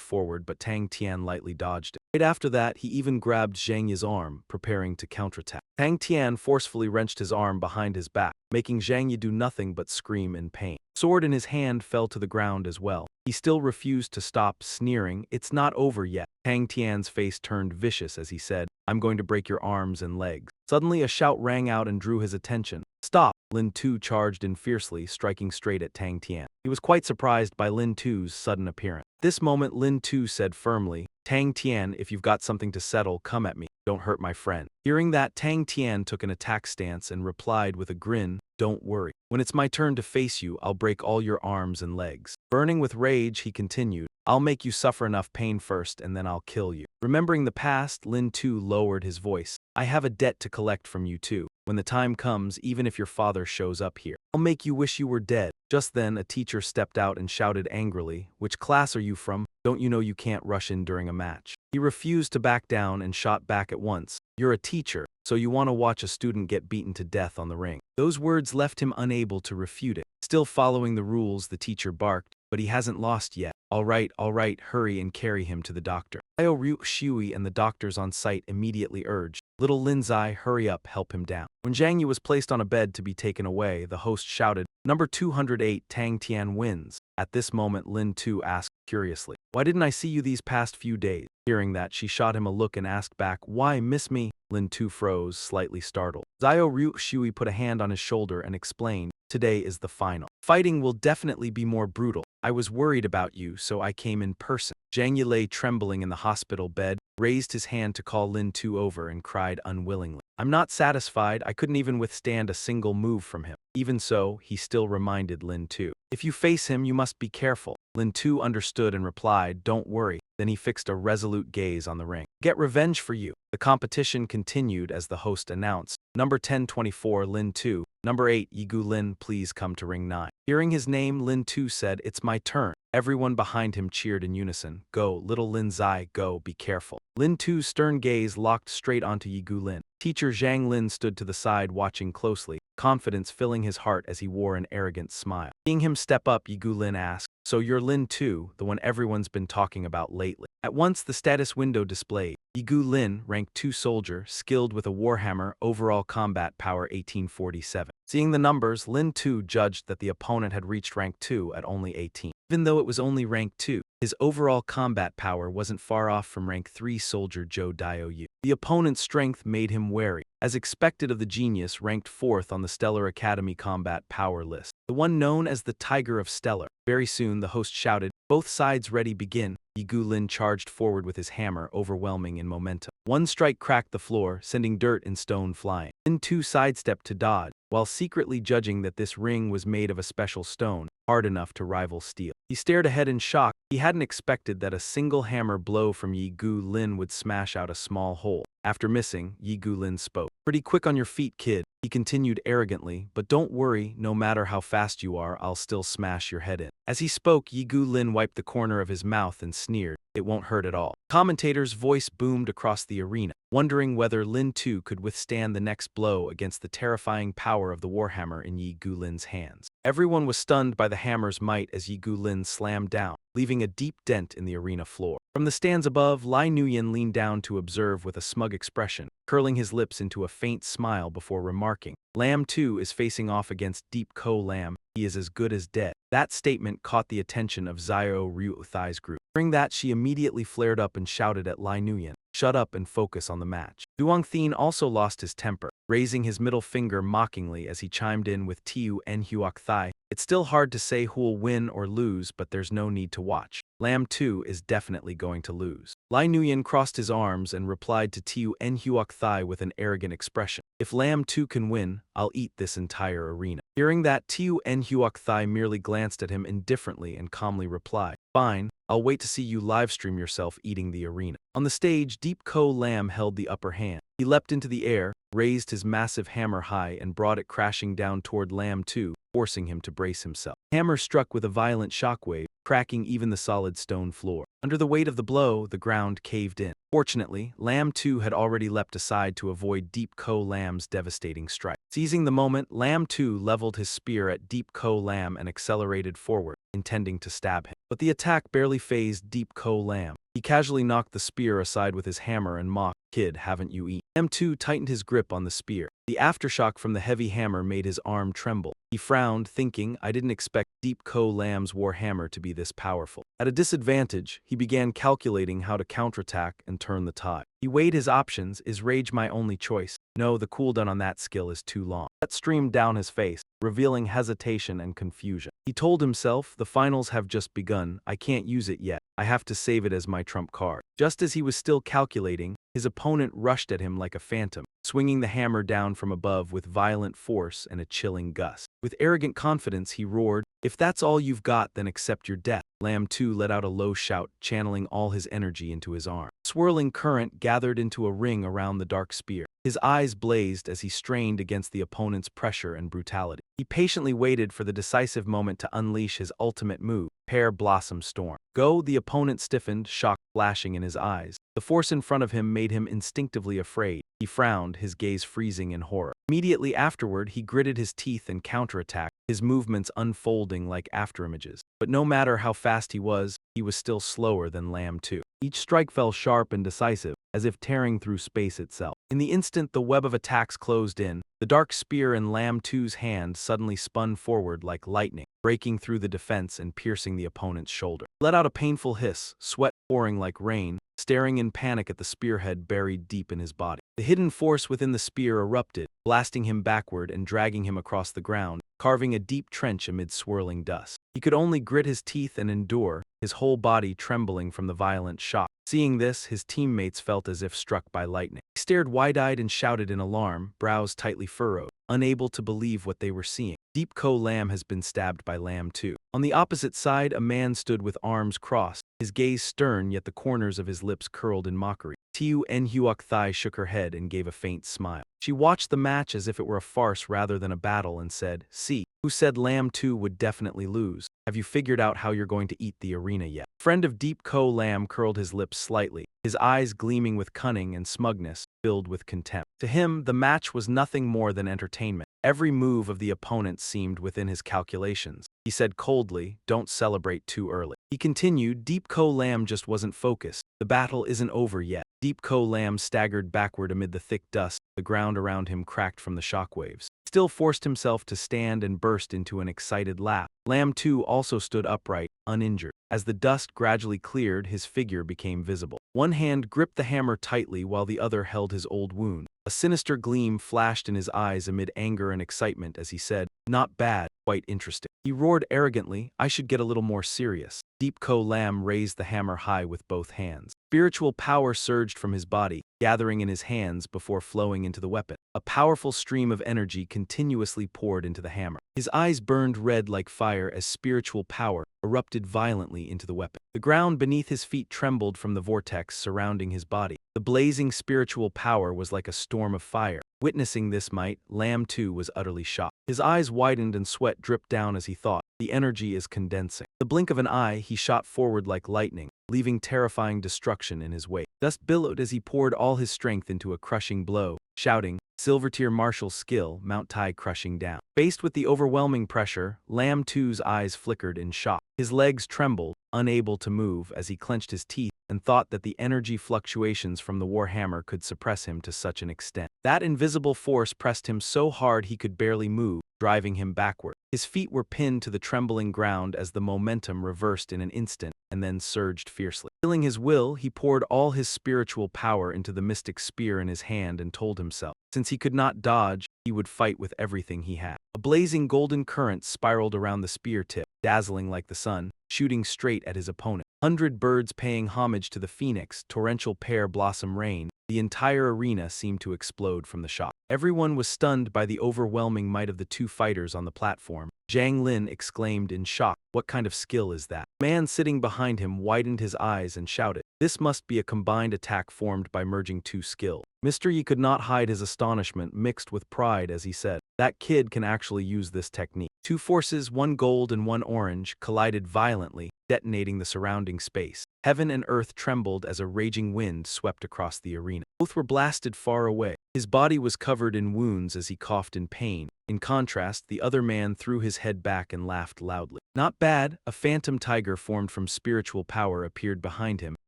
forward, but Tang Tian lightly dodged it. Right after that, he even grabbed Zhang Yi's arm, preparing to counterattack. Tang Tian forcefully wrenched his arm behind his back, making Zhang Yi do nothing but scream in pain. Sword in his hand fell to the ground as well. He still refused to stop, sneering, "It's not over yet." Tang Tian's face turned vicious as he said, "I'm going to break your arms and legs." Suddenly a shout rang out and drew his attention. "Stop!" Lin Tu charged in fiercely, striking straight at Tang Tian. He was quite surprised by Lin Tu's sudden appearance. At this moment, Lin Tu said firmly, "Tang Tian, if you've got something to settle, come at me. Don't hurt my friend." Hearing that, Tang Tian took an attack stance and replied with a grin, "Don't worry. When it's my turn to face you, I'll break all your arms and legs." Burning with rage, he continued, "I'll make you suffer enough pain first, and then I'll kill you." Remembering the past, Lin Tu lowered his voice, "I have a debt to collect from you too. When the time comes, even if your father shows up here, I'll make you wish you were dead." Just then, a teacher stepped out and shouted angrily, "Which class are you from? Don't you know you can't rush in during a match?" He refused to back down and shot back at once, "You're a teacher, so you want to watch a student get beaten to death on the ring." Those words left him unable to refute it. Still following the rules, the teacher barked, "But he hasn't lost yet. All right, hurry and carry him to the doctor." Xiao Ryu Shui and the doctors on site immediately urged, "Little Lin Zai, hurry up, help him down." When Zhang Yi was placed on a bed to be taken away, the host shouted, "Number 208 Tang Tian wins." At this moment, Lin Tu asked curiously, "Why didn't I see you these past few days?" Hearing that, she shot him a look and asked back, "Why miss me?" Lin Tu froze, slightly startled. Xiao Ryu Shui put a hand on his shoulder and explained, "Today is the final. Fighting will definitely be more brutal. I was worried about you, so I came in person." Zhang Yi lay trembling in the hospital bed, raised his hand to call Lin Tu over and cried unwillingly, "I'm not satisfied. I couldn't even withstand a single move from him." Even so, he still reminded Lin Tu, "If you face him, you must be careful." Lin Tu understood and replied, "Don't worry." Then he fixed a resolute gaze on the ring. "Get revenge for you." The competition continued as the host announced, "Number 1024 Lin Tu, number 8 Yigu Lin, please come to ring 9. Hearing his name, Lin Tu said, "It's my turn." Everyone behind him cheered in unison, "Go, little Lin Zai, go, be careful." Lin Tu's stern gaze locked straight onto Yigu Lin. Teacher Zhang Lin stood to the side watching closely, confidence filling his heart as he wore an arrogant smile. Seeing him step up, Yigu Lin asked, "So you're Lin Tu, the one everyone's been talking about lately?" At once the status window displayed, Yigu Lin, rank 2 soldier, skilled with a warhammer, overall combat power 1847. Seeing the numbers, Lin Tu judged that the opponent had reached rank 2 at only 18. Even though it was only rank 2, his overall combat power wasn't far off from rank 3 soldier Zhou Daoyu. The opponent's strength made him wary. As expected of the genius, ranked 4th on the Stellar Academy combat power list, the one known as the Tiger of Stellar. Very soon, the host shouted, "Both sides ready, begin." Yigu Lin charged forward with his hammer, overwhelming in momentum. One strike cracked the floor, sending dirt and stone flying. Lin Tu sidestepped to dodge, while secretly judging that this ring was made of a special stone, hard enough to rival steel. He stared ahead in shock. He hadn't expected that a single hammer blow from Yigu Lin would smash out a small hole. After missing, Yigu Lin spoke, "Pretty quick on your feet, kid." He continued arrogantly, "But don't worry, no matter how fast you are, I'll still smash your head in." As he spoke, Yigu Lin wiped the corner of his mouth and sneered, "It won't hurt at all." Commentator's voice boomed across the arena, wondering whether Lin Tu could withstand the next blow against the terrifying power of the warhammer in Yigu Lin's hands. Everyone was stunned by the hammer's might as Yigu Lin slammed down, leaving a deep dent in the arena floor. From the stands above, Lai Nuyen leaned down to observe with a smug expression, curling his lips into a faint smile before remarking, "Lam too is facing off against Deep Ko Lam. He is as good as dead." That statement caught the attention of Xiao Ryu Thai's group. Hearing that, she immediately flared up and shouted at Lai Nuyen, "Shut up and focus on the match." Duong Thien also lost his temper, raising his middle finger mockingly as he chimed in with Tiu En Huoc Thai, "It's still hard to say who'll win or lose, but there's no need to watch. Lam 2 is definitely going to lose." Lai Nuyen crossed his arms and replied to Tiu En Huoc Thai with an arrogant expression, "If Lam 2 can win, I'll eat this entire arena." Hearing that, Tu En Huok Thai merely glanced at him indifferently and calmly replied, "Fine, I'll wait to see you livestream yourself eating the arena." On the stage, Deep Ko Lam held the upper hand. He leapt into the air, raised his massive hammer high and brought it crashing down toward Lam 2, forcing him to brace himself. Hammer struck with a violent shockwave, cracking even the solid stone floor. Under the weight of the blow, the ground caved in. Fortunately, Lam 2 had already leapt aside to avoid Deep Ko Lam's devastating strike. Seizing the moment, Lam 2 leveled his spear at Deep Ko Lam and accelerated forward, intending to stab him. But the attack barely fazed Deep Ko Lam. He casually knocked the spear aside with his hammer and mocked, "Kid, haven't you eaten?" M2 tightened his grip on the spear. The aftershock from the heavy hammer made his arm tremble. He frowned, thinking, I didn't expect Deep Ko Lam's war hammer to be this powerful. At a disadvantage, he began calculating how to counterattack and turn the tide. He weighed his options. Is rage my only choice? No, the cooldown on that skill is too long. That streamed down his face, revealing hesitation and confusion. He told himself, the finals have just begun, I can't use it yet. I have to save it as my trump card. Just as he was still calculating, his opponent rushed at him like a phantom, swinging the hammer down from above with violent force and a chilling gust. With arrogant confidence, he roared, "If that's all you've got, then accept your death." Lam 2 let out a low shout, channeling all his energy into his arm. A swirling current gathered into a ring around the dark spear. His eyes blazed as he strained against the opponent's pressure and brutality. He patiently waited for the decisive moment to unleash his ultimate move, Pear Blossom Storm. Go! The opponent stiffened, shock flashing in his eyes. The force in front of him made him instinctively afraid. He frowned, his gaze freezing in horror. Immediately afterward, he gritted his teeth and counterattacked, his movements unfolding like afterimages. But no matter how fast he was still slower than Lam 2. Each strike fell sharp and decisive, as if tearing through space itself. In the instant the web of attacks closed in, the dark spear in Lam 2's hand suddenly spun forward like lightning, breaking through the defense and piercing the opponent's shoulder. He let out a painful hiss, sweat pouring like rain, staring in panic at the spearhead buried deep in his body. The hidden force within the spear erupted, blasting him backward and dragging him across the ground, carving a deep trench amid swirling dust. He could only grit his teeth and endure, his whole body trembling from the violent shock. Seeing this, his teammates felt as if struck by lightning. He stared wide-eyed and shouted in alarm, brows tightly furrowed, unable to believe what they were seeing. Deep Ko Lam has been stabbed by Lam 2. On the opposite side, a man stood with arms crossed, his gaze stern yet the corners of his lips curled in mockery. Tu En Huok Thai shook her head and gave a faint smile. She watched the match as if it were a farce rather than a battle and said, "See, who said Lam 2 would definitely lose? Have you figured out how you're going to eat the arena yet?" Friend of Deep Ko Lam curled his lips slightly, his eyes gleaming with cunning and smugness, filled with contempt. To him, the match was nothing more than entertainment. Every move of the opponent seemed within his calculations. He said coldly, "Don't celebrate too early." He continued, "Deep Ko Lam just wasn't focused. The battle isn't over yet." Deep Ko Lam staggered backward amid the thick dust, the ground around him cracked from the shockwaves. Still forced himself to stand and burst into an excited laugh. Lam 2 also stood upright, uninjured. As the dust gradually cleared, his figure became visible. One hand gripped the hammer tightly while the other held his old wound. A sinister gleam flashed in his eyes amid anger and excitement as he said, "Not bad, quite interesting." He roared arrogantly, "I should get a little more serious." Deep Ko Lam raised the hammer high with both hands. Spiritual power surged from his body, gathering in his hands before flowing into the weapon. A powerful stream of energy continuously poured into the hammer. His eyes burned red like fire as spiritual power erupted violently into the weapon. The ground beneath his feet trembled from the vortex surrounding his body. The blazing spiritual power was like a storm of fire. Witnessing this might, Lam 2 was utterly shocked. His eyes widened and sweat dripped down as he thought, the energy is condensing. The blink of an eye, he shot forward like lightning, leaving terrifying destruction in his wake. Dust billowed as he poured all his strength into a crushing blow, shouting, "Silver-tier martial skill, Mount Tai crushing down." Faced with the overwhelming pressure, Lam 2's eyes flickered in shock. His legs trembled, unable to move as he clenched his teeth and thought that the energy fluctuations from the warhammer could suppress him to such an extent. That invisible force pressed him so hard he could barely move, driving him backward. His feet were pinned to the trembling ground as the momentum reversed in an instant and then surged fiercely. Feeling his will, he poured all his spiritual power into the mystic spear in his hand and told himself, since he could not dodge, he would fight with everything he had. A blazing golden current spiraled around the spear tip, dazzling like the sun, shooting straight at his opponent. 100 birds paying homage to the phoenix, torrential pear blossom rain, The entire arena seemed to explode from the shock. Everyone was stunned by the overwhelming might of the two fighters on the platform. Zhang Lin exclaimed in shock, "What kind of skill is that?" The man sitting behind him widened his eyes and shouted, "This must be a combined attack formed by merging two skills." Mr. Yi could not hide his astonishment mixed with pride as he said, "That kid can actually use this technique." Two forces, one gold and one orange, collided violently, detonating the surrounding space. Heaven and earth trembled as a raging wind swept across the arena. Both were blasted far away. His body was covered in wounds as he coughed in pain. In contrast, the other man threw his head back and laughed loudly. Not bad, a phantom tiger formed from spiritual power appeared behind him,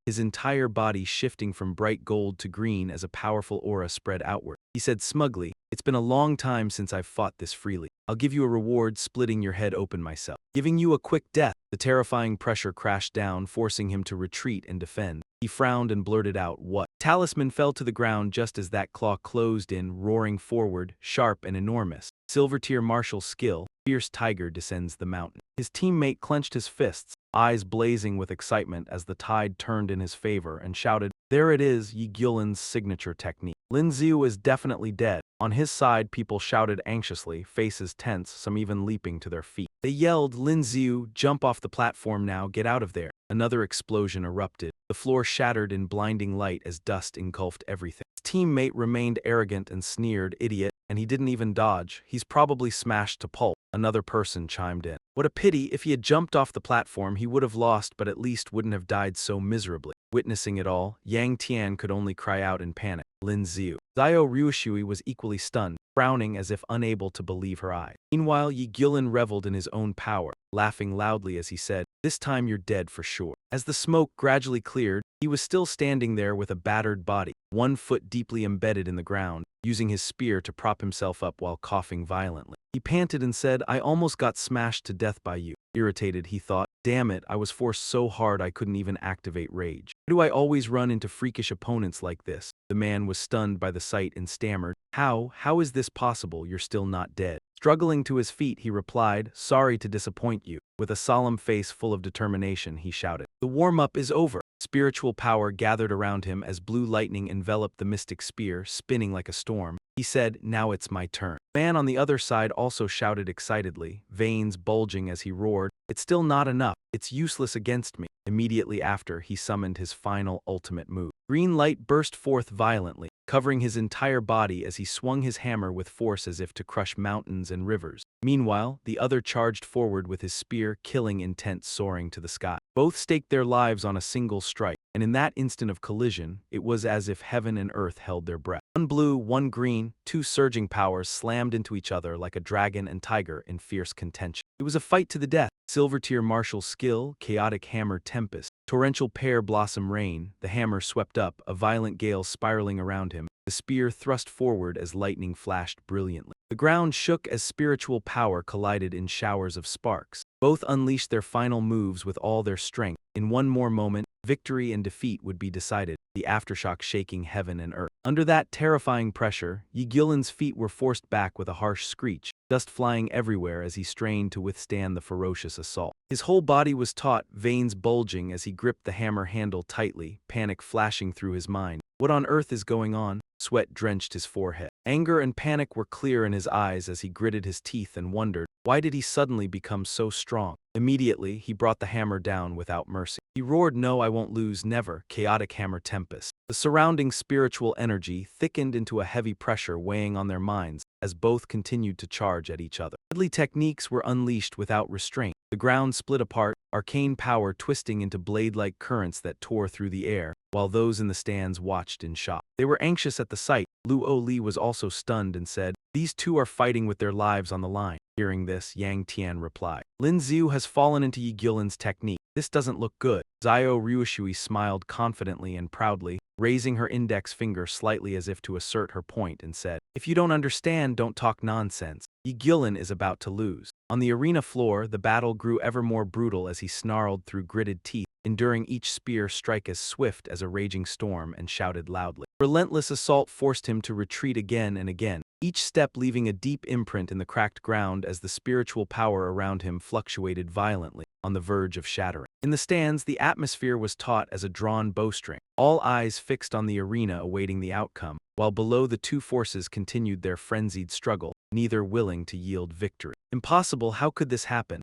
his entire body shifting from bright gold to green as a powerful aura spread outward. He said smugly, "It's been a long time since I've fought this freely. I'll give you a reward splitting your head open myself. Giving you a quick death." The terrifying pressure crashed down, forcing him to retreat and defend. He frowned and blurted out, "What?" Talisman fell to the ground just as that claw closed in, roaring forward, sharp and enormous. Silver tier martial skill, fierce tiger descends the mountain. His teammate clenched his fists, eyes blazing with excitement as the tide turned in his favor, and shouted, "There it is, Yi Gyulin's signature technique. Lin Ziu is definitely dead." On his side, people shouted anxiously, faces tense, some even leaping to their feet. They yelled, "Lin Ziu, jump off the platform now, get out of there." Another explosion erupted. The floor shattered in blinding light as dust engulfed everything. His teammate remained arrogant and sneered, "Idiot," and he didn't even dodge. "He's probably smashed to pulp." Another person chimed in. "What a pity, if he had jumped off the platform he would have lost but at least wouldn't have died so miserably." Witnessing it all, Yang Tian could only cry out in panic, "Lin Ziu." Zhao Ryushui was equally stunned, frowning as if unable to believe her eyes. Meanwhile, Yi Gyulin reveled in his own power, laughing loudly as he said, "This time you're dead for sure." As the smoke gradually cleared, he was still standing there with a battered body, one foot deeply embedded in the ground, using his spear to prop himself up while coughing violently. He panted and said, "I almost got smashed to death by you." Irritated, he thought, "Damn it, I was forced so hard I couldn't even activate rage. Why do I always run into freakish opponents like this?" The man was stunned by the sight and stammered, How is this possible? You're still not dead." Struggling to his feet, he replied, "Sorry to disappoint you." With a solemn face full of determination, he shouted, "The warm-up is over." Spiritual power gathered around him as blue lightning enveloped the mystic spear, spinning like a storm. He said, "Now it's my turn." The man on the other side also shouted excitedly, veins bulging as he roared, "It's still not enough. It's useless against me." Immediately after, he summoned his final ultimate move. Green light burst forth violently, covering his entire body as he swung his hammer with force as if to crush mountains and rivers. Meanwhile, the other charged forward with his spear, killing intent soaring to the sky. Both staked their lives on a single strike, and in that instant of collision, it was as if heaven and earth held their breath. One blue, one green, two surging powers slammed into each other like a dragon and tiger in fierce contention. It was a fight to the death. Silver tier martial skill, chaotic hammer tempest, torrential pear blossom rain. The hammer swept up, a violent gale spiraling around him. The spear thrust forward as lightning flashed brilliantly. The ground shook as spiritual power collided in showers of sparks. Both unleashed their final moves with all their strength. In one more moment, victory and defeat would be decided, the aftershock shaking heaven and earth. Under that terrifying pressure, Yi Gyulin's feet were forced back with a harsh screech, dust flying everywhere as he strained to withstand the ferocious assault. His whole body was taut, veins bulging as he gripped the hammer handle tightly, panic flashing through his mind. What on earth is going on? Sweat drenched his forehead. Anger and panic were clear in his eyes as he gritted his teeth and wondered, why did he suddenly become so strong? Immediately, he brought the hammer down without mercy. He roared, "No, I won't lose, never." Chaotic hammer tempest. The surrounding spiritual energy thickened into a heavy pressure weighing on their minds as both continued to charge at each other. Deadly techniques were unleashed without restraint. The ground split apart, arcane power twisting into blade-like currents that tore through the air, while those in the stands watched in shock. They were anxious at the sight. Luo Li was also stunned and said, "These two are fighting with their lives on the line." Hearing this, Yang Tian replied, "Lin Ziu has fallen into Yi Gyulin's technique. This doesn't look good." Zhao Ryushui smiled confidently and proudly, raising her index finger slightly as if to assert her point and said, "If you don't understand, don't talk nonsense. Yi Gyulin is about to lose." On the arena floor, the battle grew ever more brutal as he snarled through gritted teeth, enduring each spear strike as swift as a raging storm, and shouted loudly. Relentless assault forced him to retreat again and again, each step leaving a deep imprint in the cracked ground as the spiritual power around him fluctuated violently. on the verge of shattering. In the stands, the atmosphere was taut as a drawn bowstring, all eyes fixed on the arena awaiting the outcome, while below the two forces continued their frenzied struggle, neither willing to yield victory. Impossible, how could this happen?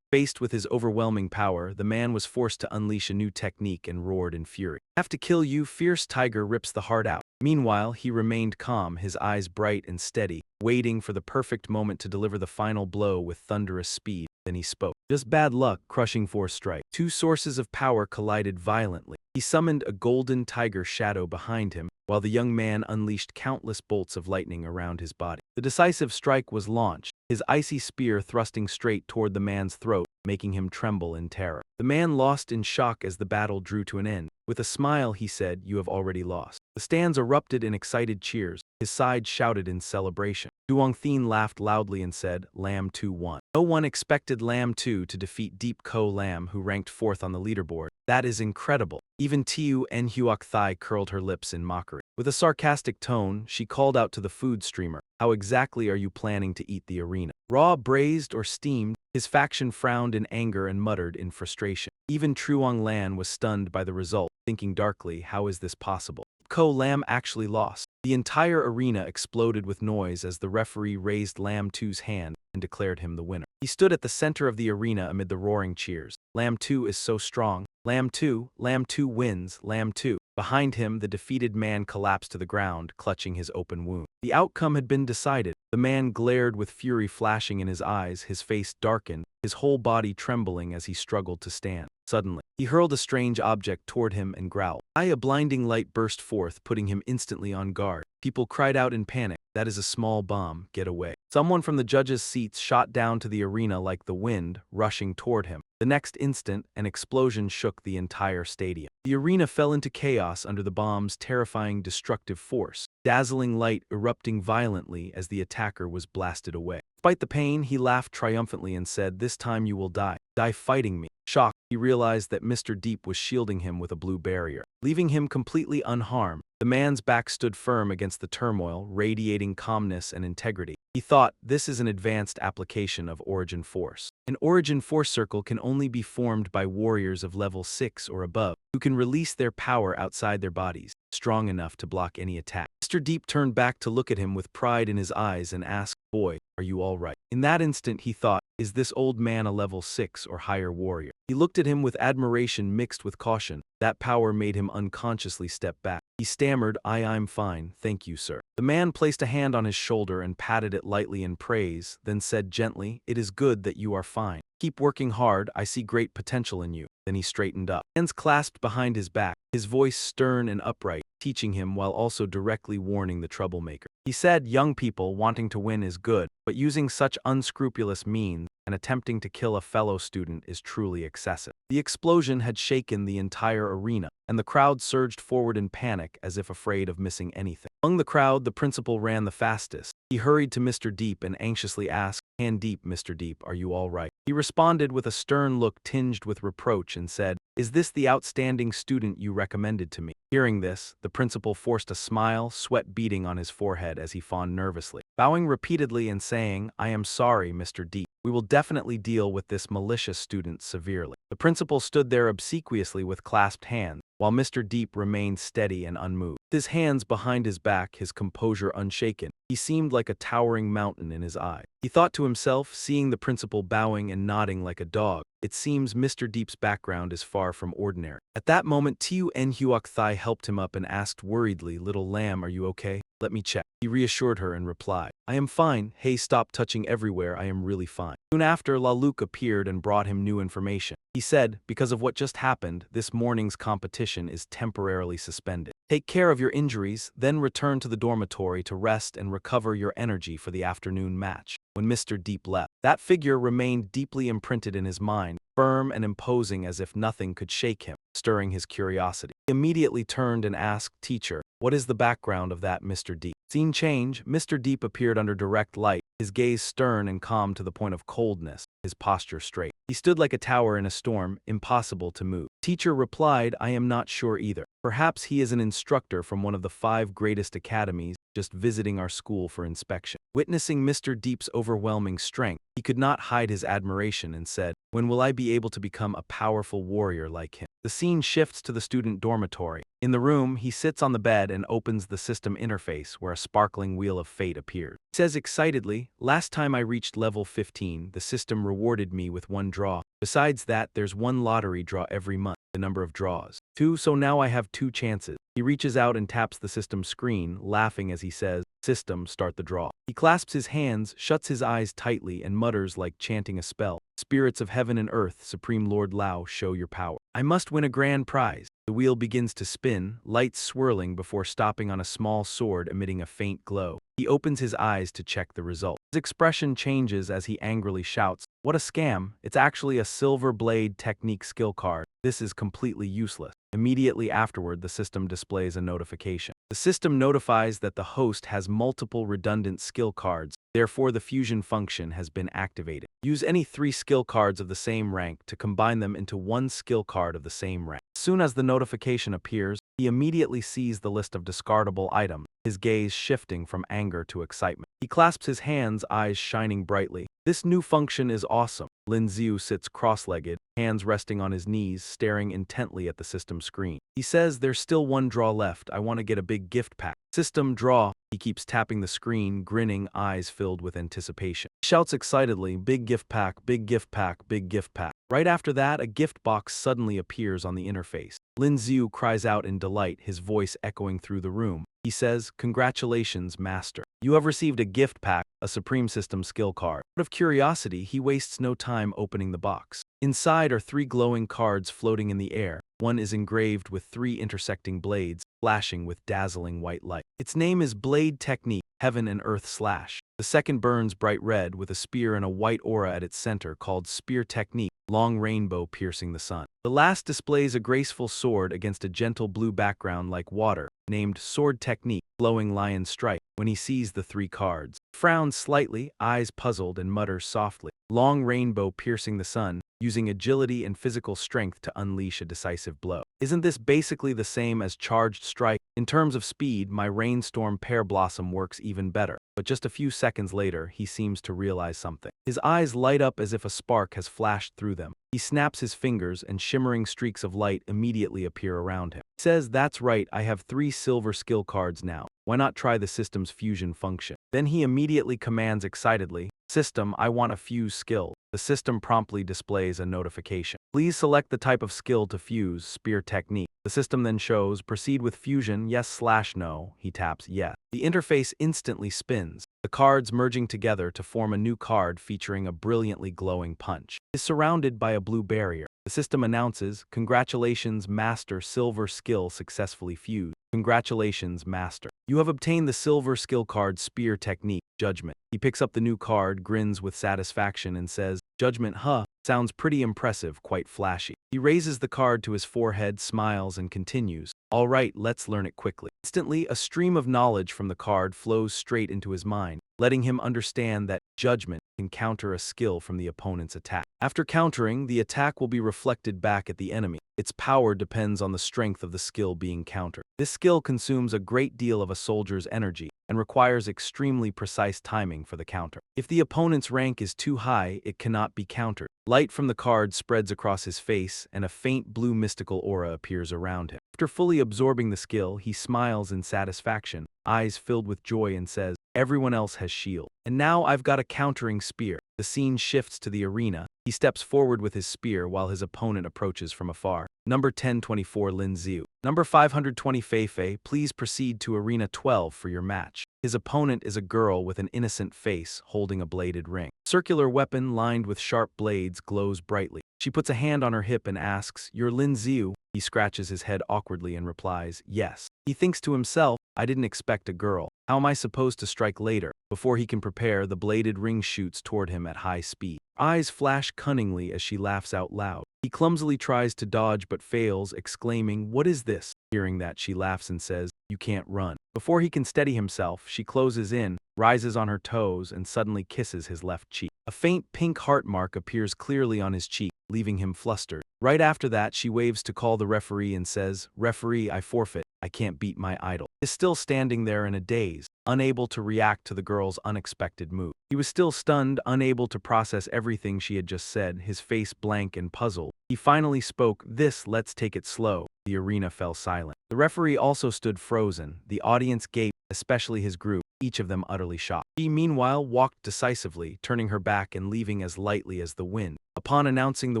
Faced with his overwhelming power, the man was forced to unleash a new technique and roared in fury. "Have to kill you, fierce tiger rips the heart out." Meanwhile, he remained calm, his eyes bright and steady, waiting for the perfect moment to deliver the final blow with thunderous speed. Then he spoke. "Just bad luck, crushing force strike." Two sources of power collided violently. He summoned a golden tiger shadow behind him, while the young man unleashed countless bolts of lightning around his body. The decisive strike was launched, his icy spear thrusting straight toward the man's throat, making him tremble in terror. The man lost in shock as the battle drew to an end. With a smile, he said, "You have already lost." The stands erupted in excited cheers. His side shouted in celebration. Duong Thien laughed loudly and said, "Lam 2 won." No one expected Lam 2 to defeat Deep Ko Lam, who ranked 4th on the leaderboard. "That is incredible." Even Tiu En Huoc Thai curled her lips in mockery. With a sarcastic tone, she called out to the food streamer, "How exactly are you planning to eat the arena? Raw, braised, or steamed?" His faction frowned in anger and muttered in frustration. Even Truong Lan was stunned by the result, thinking darkly, how is this possible? Ko Lam actually lost. The entire arena exploded with noise as the referee raised Lam 2's hand and declared him the winner. He stood at the center of the arena amid the roaring cheers. "Lam 2 is so strong. Lam 2 wins, Lam 2. Behind him, the defeated man collapsed to the ground, clutching his open wound. The outcome had been decided. The man glared with fury flashing in his eyes, his face darkened, his whole body trembling as he struggled to stand. Suddenly, he hurled a strange object toward him and growled. A blinding light burst forth, putting him instantly on guard. People cried out in panic, "That is a small bomb, get away." Someone from the judges' seats shot down to the arena like the wind, rushing toward him. The next instant, an explosion shook the entire stadium. The arena fell into chaos under the bomb's terrifying destructive force, dazzling light erupting violently as the attacker was blasted away. Despite the pain, he laughed triumphantly and said, "This time you will die. Die fighting me." Shocked, he realized that Mr. Deep was shielding him with a blue barrier. Leaving him completely unharmed, the man's back stood firm against the turmoil, radiating calmness and integrity. He thought, this is an advanced application of Origin Force. An Origin Force circle can only be formed by warriors of level 6 or above, who can release their power outside their bodies, strong enough to block any attack. Mr. Deep turned back to look at him with pride in his eyes and asked, "Boy, are you all right?" In that instant he thought, is this old man a level 6 or higher warrior? He looked at him with admiration mixed with caution. That power made him unconsciously step back. He stammered, I'm fine, thank you, sir." The man placed a hand on his shoulder and patted it lightly in praise, then said gently, "It is good that you are fine. Keep working hard, I see great potential in you." Then he straightened up, hands clasped behind his back, his voice stern and upright, teaching him while also directly warning the troublemaker. He said, "Young people wanting to win is good, but using such unscrupulous means and attempting to kill a fellow student is truly excessive." The explosion had shaken the entire arena, and the crowd surged forward in panic as if afraid of missing anything. Among the crowd, the principal ran the fastest. He hurried to Mr. Deep and anxiously asked, "Hand Deep, Mr. Deep, are you all right?" He responded with a stern look tinged with reproach and said, "Is this the outstanding student you recommended to me?" Hearing this, the principal forced a smile, sweat beading on his forehead as he fawned nervously, bowing repeatedly and saying, "I am sorry, Mr. Deep. We will definitely deal with this malicious student severely." The principal stood there obsequiously with clasped hands, while Mr. Deep remained steady and unmoved. With his hands behind his back, his composure unshaken, he seemed like a towering mountain in his eye. He thought to himself, seeing the principal bowing and nodding like a dog, it seems Mr. Deep's background is far from ordinary. At that moment, Tiu En Huoc Thai helped him up and asked worriedly, "Little lamb, are you okay?" "Let me check." He reassured her and replied, "I am fine. Hey, stop touching everywhere, I am really fine." Soon after, La Luke appeared and brought him new information. He said, "Because of what just happened, this morning's competition is temporarily suspended. Take care of your injuries, then return to the dormitory to rest and recover your energy for the afternoon match." When Mr. Deep left, that figure remained deeply imprinted in his mind, firm and imposing as if nothing could shake him, stirring his curiosity. He immediately turned and asked, "Teacher, what is the background of that Mr. Deep?" Scene change, Mr. Deep appeared under direct light, his gaze stern and calm to the point of coldness, his posture straight. He stood like a tower in a storm, impossible to move. Teacher replied, "I am not sure either." Perhaps he is an instructor from one of the 5 greatest academies, just visiting our school for inspection. Witnessing Mr. Deep's overwhelming strength, he could not hide his admiration and said, "When will I be able to become a powerful warrior like him?" The scene shifts to the student dormitory. In the room, he sits on the bed and opens the system interface where a sparkling wheel of fate appears. He says excitedly, "Last time I reached level 15, the system rewarded me with 1 draw. Besides that, there's 1 lottery draw every month, the number of draws. 2, so now I have 2 chances." He reaches out and taps the system screen, laughing as he says, "System, start the draw." He clasps his hands, shuts his eyes tightly, and mutters like chanting a spell, "Spirits of heaven and earth, Supreme Lord Lao, show your power. I must win a grand prize." The wheel begins to spin, lights swirling before stopping on a small sword emitting a faint glow. He opens his eyes to check the result. His expression changes as he angrily shouts, "What a scam! It's actually a silver blade technique skill card. This is completely useless." Immediately afterward, the system displays a notification. The system notifies that the host has multiple redundant skill cards, therefore the fusion function has been activated. Use any 3 skill cards of the same rank to combine them into 1 skill card of the same rank. As soon as the notification appears, he immediately sees the list of discardable items, his gaze shifting from anger to excitement. He clasps his hands, eyes shining brightly. This new function is awesome. Lin Xiu sits cross-legged, hands resting on his knees, staring intently at the system screen. He says, "There's still 1 draw left. I want to get a big gift pack." System draw. He keeps tapping the screen, grinning, eyes filled with anticipation. He shouts excitedly, "Big gift pack, big gift pack, big gift pack." Right after that, a gift box suddenly appears on the interface. Lin Xiu cries out in delight, his voice echoing through the room. He says, "Congratulations, Master. You have received a gift pack, a Supreme System skill card." Out of curiosity, he wastes no time opening the box. Inside are 3 glowing cards floating in the air. One is engraved with 3 intersecting blades, flashing with dazzling white light. Its name is Blade Technique, Heaven and Earth Slash. The second burns bright red with a spear and a white aura at its center called Spear Technique, Long Rainbow Piercing the Sun. The last displays a graceful sword against a gentle blue background like water, named Sword Technique, Glowing Lion Strike. When he sees the 3 cards, he frowns slightly, eyes puzzled, and mutters softly, "Long Rainbow Piercing the Sun, using agility and physical strength to unleash a decisive blow. Isn't this basically the same as Charged Strike? In terms of speed, my Rainstorm Pear Blossom works even better." But just a few seconds later, he seems to realize something. His eyes light up as if a spark has flashed through them. He snaps his fingers and shimmering streaks of light immediately appear around him. He says, "That's right, I have 3 silver skill cards now. Why not try the system's fusion function?" Then he immediately commands excitedly, "System, I want a fuse skill." The system promptly displays a notification. "Please select the type of skill to fuse, Spear Technique." The system then shows, "Proceed with fusion, yes/no." He taps yes. The interface instantly spins, the cards merging together to form a new card featuring a brilliantly glowing punch. It is surrounded by a blue barrier. The system announces, "Congratulations, Master, silver skill successfully fused. Congratulations, Master. You have obtained the silver skill card Spear Technique, Judgment." He picks up the new card, grins with satisfaction, and says, "Judgment, huh? Sounds pretty impressive, quite flashy." He raises the card to his forehead, smiles, and continues, "All right, let's learn it quickly." Instantly, a stream of knowledge from the card flows straight into his mind, letting him understand that Judgment can counter a skill from the opponent's attack. After countering, the attack will be reflected back at the enemy. Its power depends on the strength of the skill being countered. This skill consumes a great deal of a soldier's energy and requires extremely precise timing for the counter. If the opponent's rank is too high, it cannot be countered. Light from the card spreads across his face, and a faint blue mystical aura appears around him. After fully absorbing the skill, he smiles in satisfaction, eyes filled with joy, and says, "Everyone else has shield. And now I've got a countering spear." The scene shifts to the arena. He steps forward with his spear while his opponent approaches from afar. Number 1024 Lin Xiu. Number 520 Fei Fei, please proceed to Arena 12 for your match. His opponent is a girl with an innocent face holding a bladed ring. Circular weapon lined with sharp blades glows brightly. She puts a hand on her hip and asks, "You're Lin Xiu?" He scratches his head awkwardly and replies, "Yes." He thinks to himself, "I didn't expect a girl. How am I supposed to strike later?" Before he can prepare, the bladed ring shoots toward him at high speed. Her eyes flash cunningly as she laughs out loud. He clumsily tries to dodge but fails, exclaiming, "What is this?" Hearing that, she laughs and says, "You can't run." Before he can steady himself, she closes in, rises on her toes, and suddenly kisses his left cheek. A faint pink heart mark appears clearly on his cheek, leaving him flustered. Right after that, she waves to call the referee and says, "Referee, I forfeit. I can't beat my idol." He is still standing there in a daze, unable to react to the girl's unexpected move. He was still stunned, unable to process everything she had just said, his face blank and puzzled. He finally spoke, let's take it slow." The arena fell silent. The referee also stood frozen. The audience gaped, especially his group, each of them utterly shocked. She, meanwhile, walked decisively, turning her back and leaving as lightly as the wind. Upon announcing the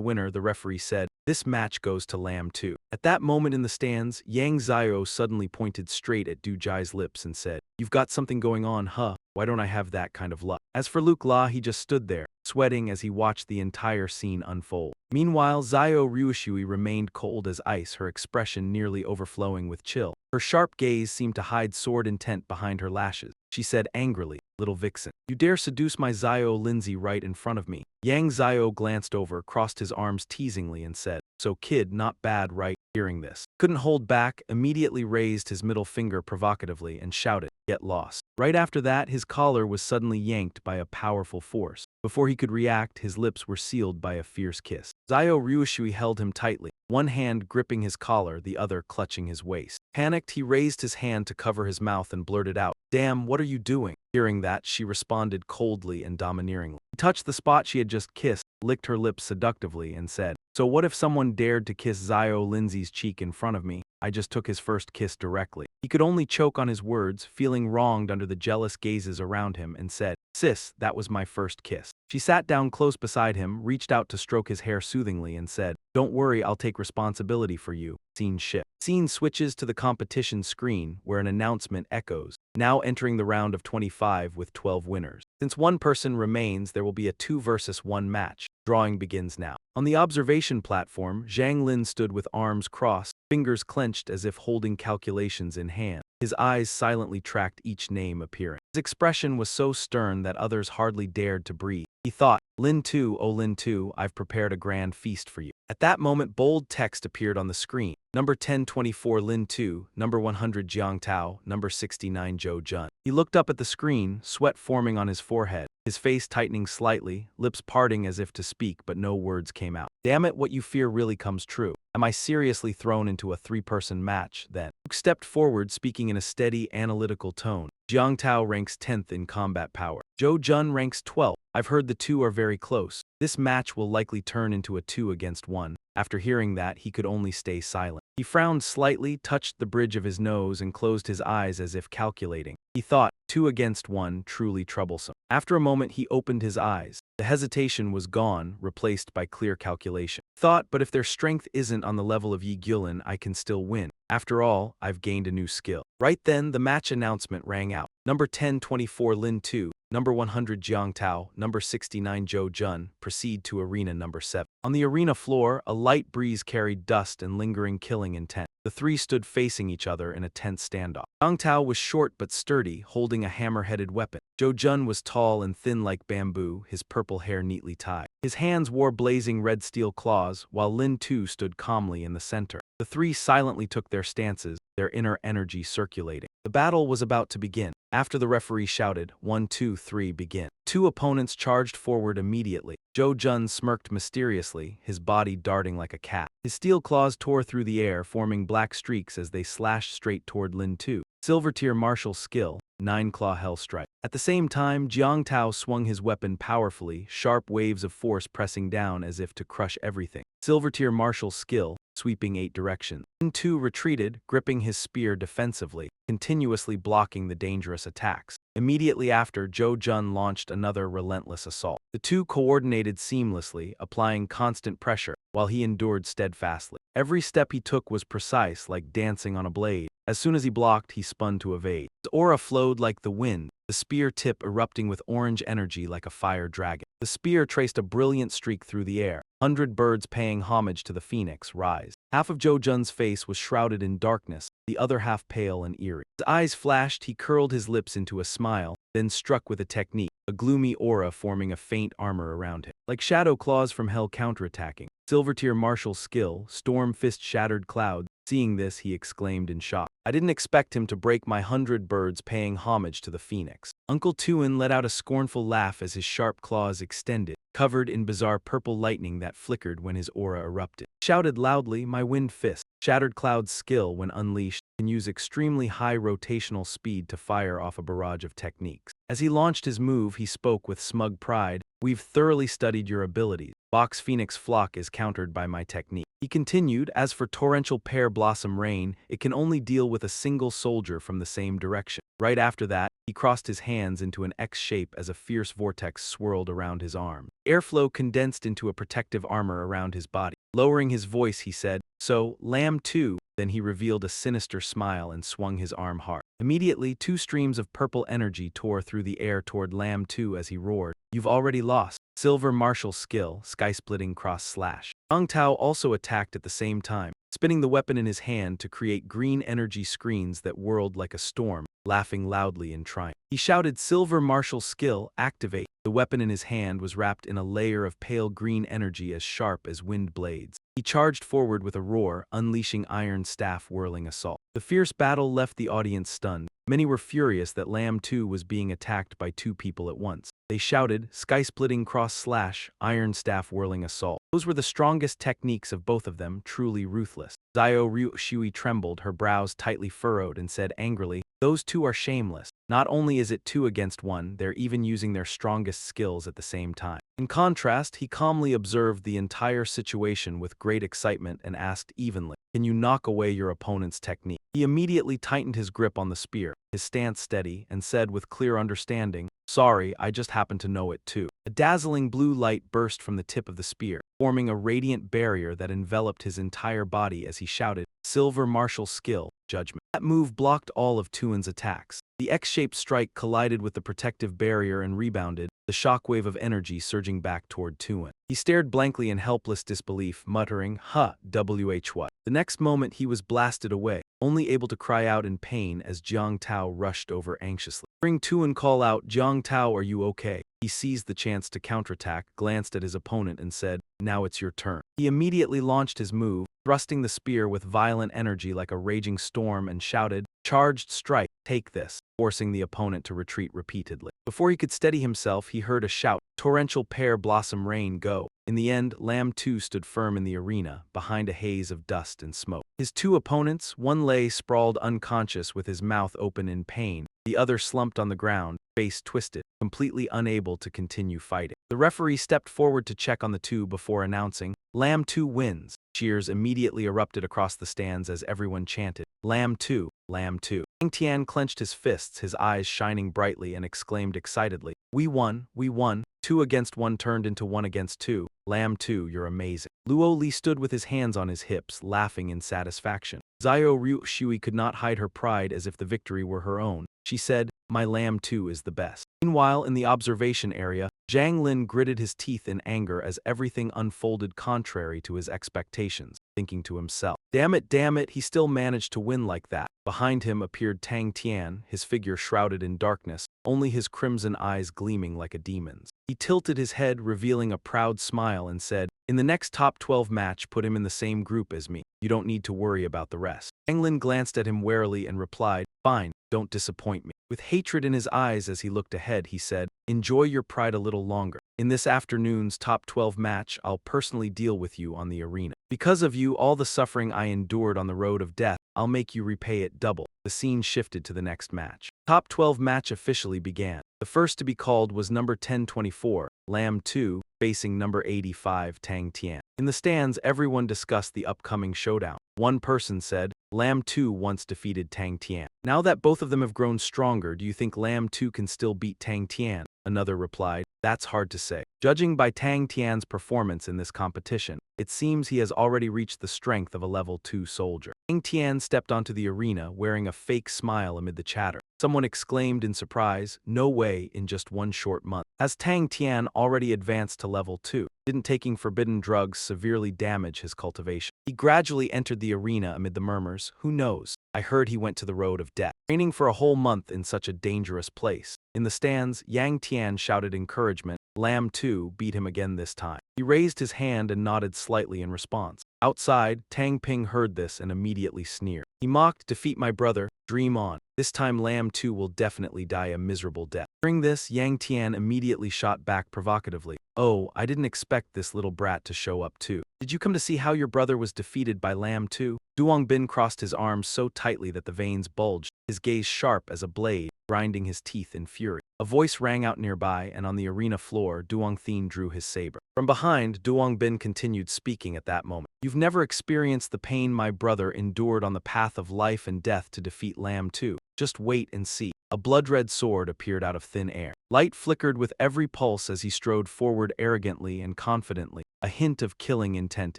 winner, the referee said, "This match goes to Lamb 2. At that moment in the stands, Yang Zio suddenly pointed straight at Du Jai's lips and said, "You've got something going on, huh? Why don't I have that kind of luck?" As for Luke La, he just stood there, sweating as he watched the entire scene unfold. Meanwhile, Zio Ryushui remained cold as ice, her expression nearly overflowing with chill. Her sharp gaze seemed to hide sword intent behind her lashes. She said angrily, "Little vixen, you dare seduce my Zio Lindsay right in front of me." Yang Zio glanced over, crossed his arms teasingly and said, "So kid, not bad, right?" Hearing this, couldn't hold back, immediately raised his middle finger provocatively and shouted, "Get lost." Right after that, his collar was suddenly yanked by a powerful force. Before he could react, his lips were sealed by a fierce kiss. Zio Ryushui held him tightly, one hand gripping his collar, the other clutching his waist. Panicked, he raised his hand to cover his mouth and blurted out, "Damn, what are you doing?" Hearing that, she responded coldly and domineeringly. He touched the spot she had just kissed, licked her lips seductively, and said, "So what if someone dared to kiss Zio Lindsay's cheek in front of me? I just took his first kiss directly." He could only choke on his words, feeling wronged under the jealous gazes around him, and said, "Sis, that was my first kiss." She sat down close beside him, reached out to stroke his hair soothingly, and said, "Don't worry, I'll take responsibility for you." Scene shift. Scene switches to the competition screen, where an announcement echoes. Now entering the round of 25 with 12 winners. Since one person remains, there will be a 2 versus 1 match. Drawing begins now. On the observation platform, Zhang Lin stood with arms crossed, fingers clenched as if holding calculations in hand. His eyes silently tracked each name appearing. His expression was so stern that others hardly dared to breathe. He thought, "Lin 2, oh Lin 2, I've prepared a grand feast for you." At that moment, bold text appeared on the screen. Number 1024 Lin 2, number 100 Jiang Tao, number 69 Su Jun. He looked up at the screen, sweat forming on his forehead, his face tightening slightly, lips parting as if to speak, but no words came out. "Damn it, what you fear really comes true. Am I seriously thrown into a 3-person match, then?" Luke stepped forward, speaking in a steady, analytical tone. "Jiang Tao ranks 10th in combat power. Su Jun ranks 12th. I've heard the two are very close. This match will likely turn into a 2 against 1. After hearing that, he could only stay silent. He frowned slightly, touched the bridge of his nose, and closed his eyes as if calculating. He thought, 2 against 1, truly troublesome. After a moment, he opened his eyes. The hesitation was gone, replaced by clear calculation. Thought, but if their strength isn't on the level of Yi Gyulin, I can still win. After all, I've gained a new skill. Right then, the match announcement rang out. Number 1024 Lin 2, number 100 Jiang Tao, number 69 Su Jun, proceed to arena number 7. On the arena floor, a light breeze carried dust and lingering killing intent. The three stood facing each other in a tense standoff. Jiang Tao was short but sturdy, holding a hammer-headed weapon. Su Jun was tall and thin like bamboo, his purple hair neatly tied. His hands wore blazing red steel claws, while Lin 2 stood calmly in the center. The three silently took their stances, their inner energy circulating. The battle was about to begin. After the referee shouted, 1, 2, 3, begin. Two opponents charged forward immediately. Su Jun smirked mysteriously, his body darting like a cat. His steel claws tore through the air, forming black streaks as they slashed straight toward Lin 2. Silver tier martial skill, 9-claw hell strike. At the same time, Jiang Tao swung his weapon powerfully, sharp waves of force pressing down as if to crush everything. Silver tier martial skill, sweeping 8 directions. Lin 2 retreated, gripping his spear defensively, continuously blocking the dangerous attacks. Immediately after, Su Jun launched another relentless assault. The two coordinated seamlessly, applying constant pressure, while he endured steadfastly. Every step he took was precise, like dancing on a blade. As soon as he blocked, he spun to evade. His aura flowed like the wind, the spear tip erupting with orange energy like a fire dragon. The spear traced a brilliant streak through the air. 100 birds paying homage to the phoenix rise. Half of Su Jun's face was shrouded in darkness, the other half pale and eerie. His eyes flashed, he curled his lips into a smile, then struck with a technique, a gloomy aura forming a faint armor around him. Like shadow claws from hell counterattacking. Silver tier martial skill, storm fist shattered clouds. Seeing this, he exclaimed in shock. I didn't expect him to break my 100 birds paying homage to the phoenix. Uncle Tuin let out a scornful laugh as his sharp claws extended, covered in bizarre purple lightning that flickered when his aura erupted. Shouted loudly, my wind fist. Shattered Cloud's skill, when unleashed, can use extremely high rotational speed to fire off a barrage of techniques. As he launched his move, he spoke with smug pride. We've thoroughly studied your abilities. Box Phoenix Flock is countered by my technique. He continued, as for Torrential Pear Blossom Rain, it can only deal with a single soldier from the same direction. Right after that, he crossed his hands into an X shape as a fierce vortex swirled around his arm. Airflow condensed into a protective armor around his body. Lowering his voice, he said, So, Lamb 2, then he revealed a sinister smile and swung his arm hard. Immediately, 2 streams of purple energy tore through the air toward Lamb 2 as he roared, You've already lost. Silver martial skill, sky-splitting cross slash. Zhang Tao also attacked at the same time, spinning the weapon in his hand to create green energy screens that whirled like a storm, laughing loudly in triumph. He shouted silver martial skill, activate. The weapon in his hand was wrapped in a layer of pale green energy as sharp as wind blades. He charged forward with a roar, unleashing iron staff whirling assault. The fierce battle left the audience stunned. Many were furious that Lamb 2 was being attacked by 2 people at once. They shouted, sky-splitting cross-slash, iron staff whirling assault. Those were the strongest techniques of both of them, truly ruthless. Zio Ryu Shui trembled, her brows tightly furrowed, and said angrily, Those 2 are shameless. Not only is it 2 against 1, they're even using their strongest skills at the same time. In contrast, he calmly observed the entire situation with great excitement and asked evenly, Can you knock away your opponent's technique? He immediately tightened his grip on the spear, his stance steady, and said with clear understanding, Sorry, I just happen to know it too. A dazzling blue light burst from the tip of the spear, forming a radiant barrier that enveloped his entire body as he shouted, Silver martial skill, judgment. That move blocked all of Tuin's attacks. The X-shaped strike collided with the protective barrier and rebounded, the shockwave of energy surging back toward Tuin. He stared blankly in helpless disbelief, muttering, what? The next moment he was blasted away, only able to cry out in pain as Jiang Tao rushed over anxiously. Hearing Tuin call out, Jiang Tao, are you okay? He seized the chance to counterattack, glanced at his opponent and said, Now it's your turn. He immediately launched his move, thrusting the spear with violent energy like a raging storm and shouted, Charged strike, take this, forcing the opponent to retreat repeatedly. Before he could steady himself, he heard a shout, Torrential Pear Blossom Rain, go. In the end, Lamb 2 stood firm in the arena, behind a haze of dust and smoke. His 2 opponents, one lay sprawled unconscious with his mouth open in pain, the other slumped on the ground, face twisted, completely unable to continue fighting. The referee stepped forward to check on the 2 before announcing, Lamb 2 wins. Cheers immediately erupted across the stands as everyone chanted, Lamb 2, Lamb 2. Tang Tian clenched his fists, his eyes shining brightly, and exclaimed excitedly, We won, we won. 2 against 1 turned into 1 against 2. Lamb 2, you're amazing. Luo Li stood with his hands on his hips, laughing in satisfaction. Zio Ryu Shui could not hide her pride as if the victory were her own. She said, My Lamb 2 is the best. Meanwhile, in the observation area, Zhang Lin gritted his teeth in anger as everything unfolded contrary to his expectations, thinking to himself, damn it, he still managed to win like that. Behind him appeared Tang Tian, his figure shrouded in darkness, only his crimson eyes gleaming like a demon's. He tilted his head, revealing a proud smile, and said, In the next top 12 match, put him in the same group as me. You don't need to worry about the rest. Zhang Lin glanced at him warily and replied, Fine, don't disappoint me. With hatred in his eyes as he looked ahead, he said, Enjoy your pride a little longer. In this afternoon's top 12 match, I'll personally deal with you on the arena. Because of you, all the suffering I endured on the road of death, I'll make you repay it double. The scene shifted to the next match. Top 12 match officially began. The first to be called was number 1024, Lamb 2, facing number 85, Tang Tian. In the stands, everyone discussed the upcoming showdown. One person said, Lamb 2 once defeated Tang Tian. Now that both of them have grown stronger, do you think Lamb 2 can still beat Tang Tian? Another replied, That's hard to say. Judging by Tang Tian's performance in this competition, it seems he has already reached the strength of a level 2 soldier. Tang Tian stepped onto the arena wearing a fake smile amid the chatter. Someone exclaimed in surprise, No way, in just 1 short month. As Tang Tian already advanced to level 2, didn't taking forbidden drugs severely damage his cultivation? He gradually entered the arena amid the murmurs, Who knows? I heard he went to the road of death. Training for a whole month in such a dangerous place. In the stands, Yang Tian shouted encouragement, Lam 2 beat him again this time. He raised his hand and nodded slightly in response. Outside, Tang Ping heard this and immediately sneered. He mocked, "Defeat my brother, dream on. This time Lam 2 will definitely die a miserable death." Hearing this, Yang Tian immediately shot back provocatively. "Oh, I didn't expect this little brat to show up too. Did you come to see how your brother was defeated by Lam 2? Duong Bin crossed his arms so tightly that the veins bulged, his gaze sharp as a blade, grinding his teeth in fury. A voice rang out nearby, and on the arena floor, Duong Thin drew his saber. From behind, Duong Bin continued speaking at that moment. "You've never experienced the pain my brother endured on the path of life and death to defeat Lam 2. Just wait and see." A blood-red sword appeared out of thin air. Light flickered with every pulse as he strode forward arrogantly and confidently, a hint of killing intent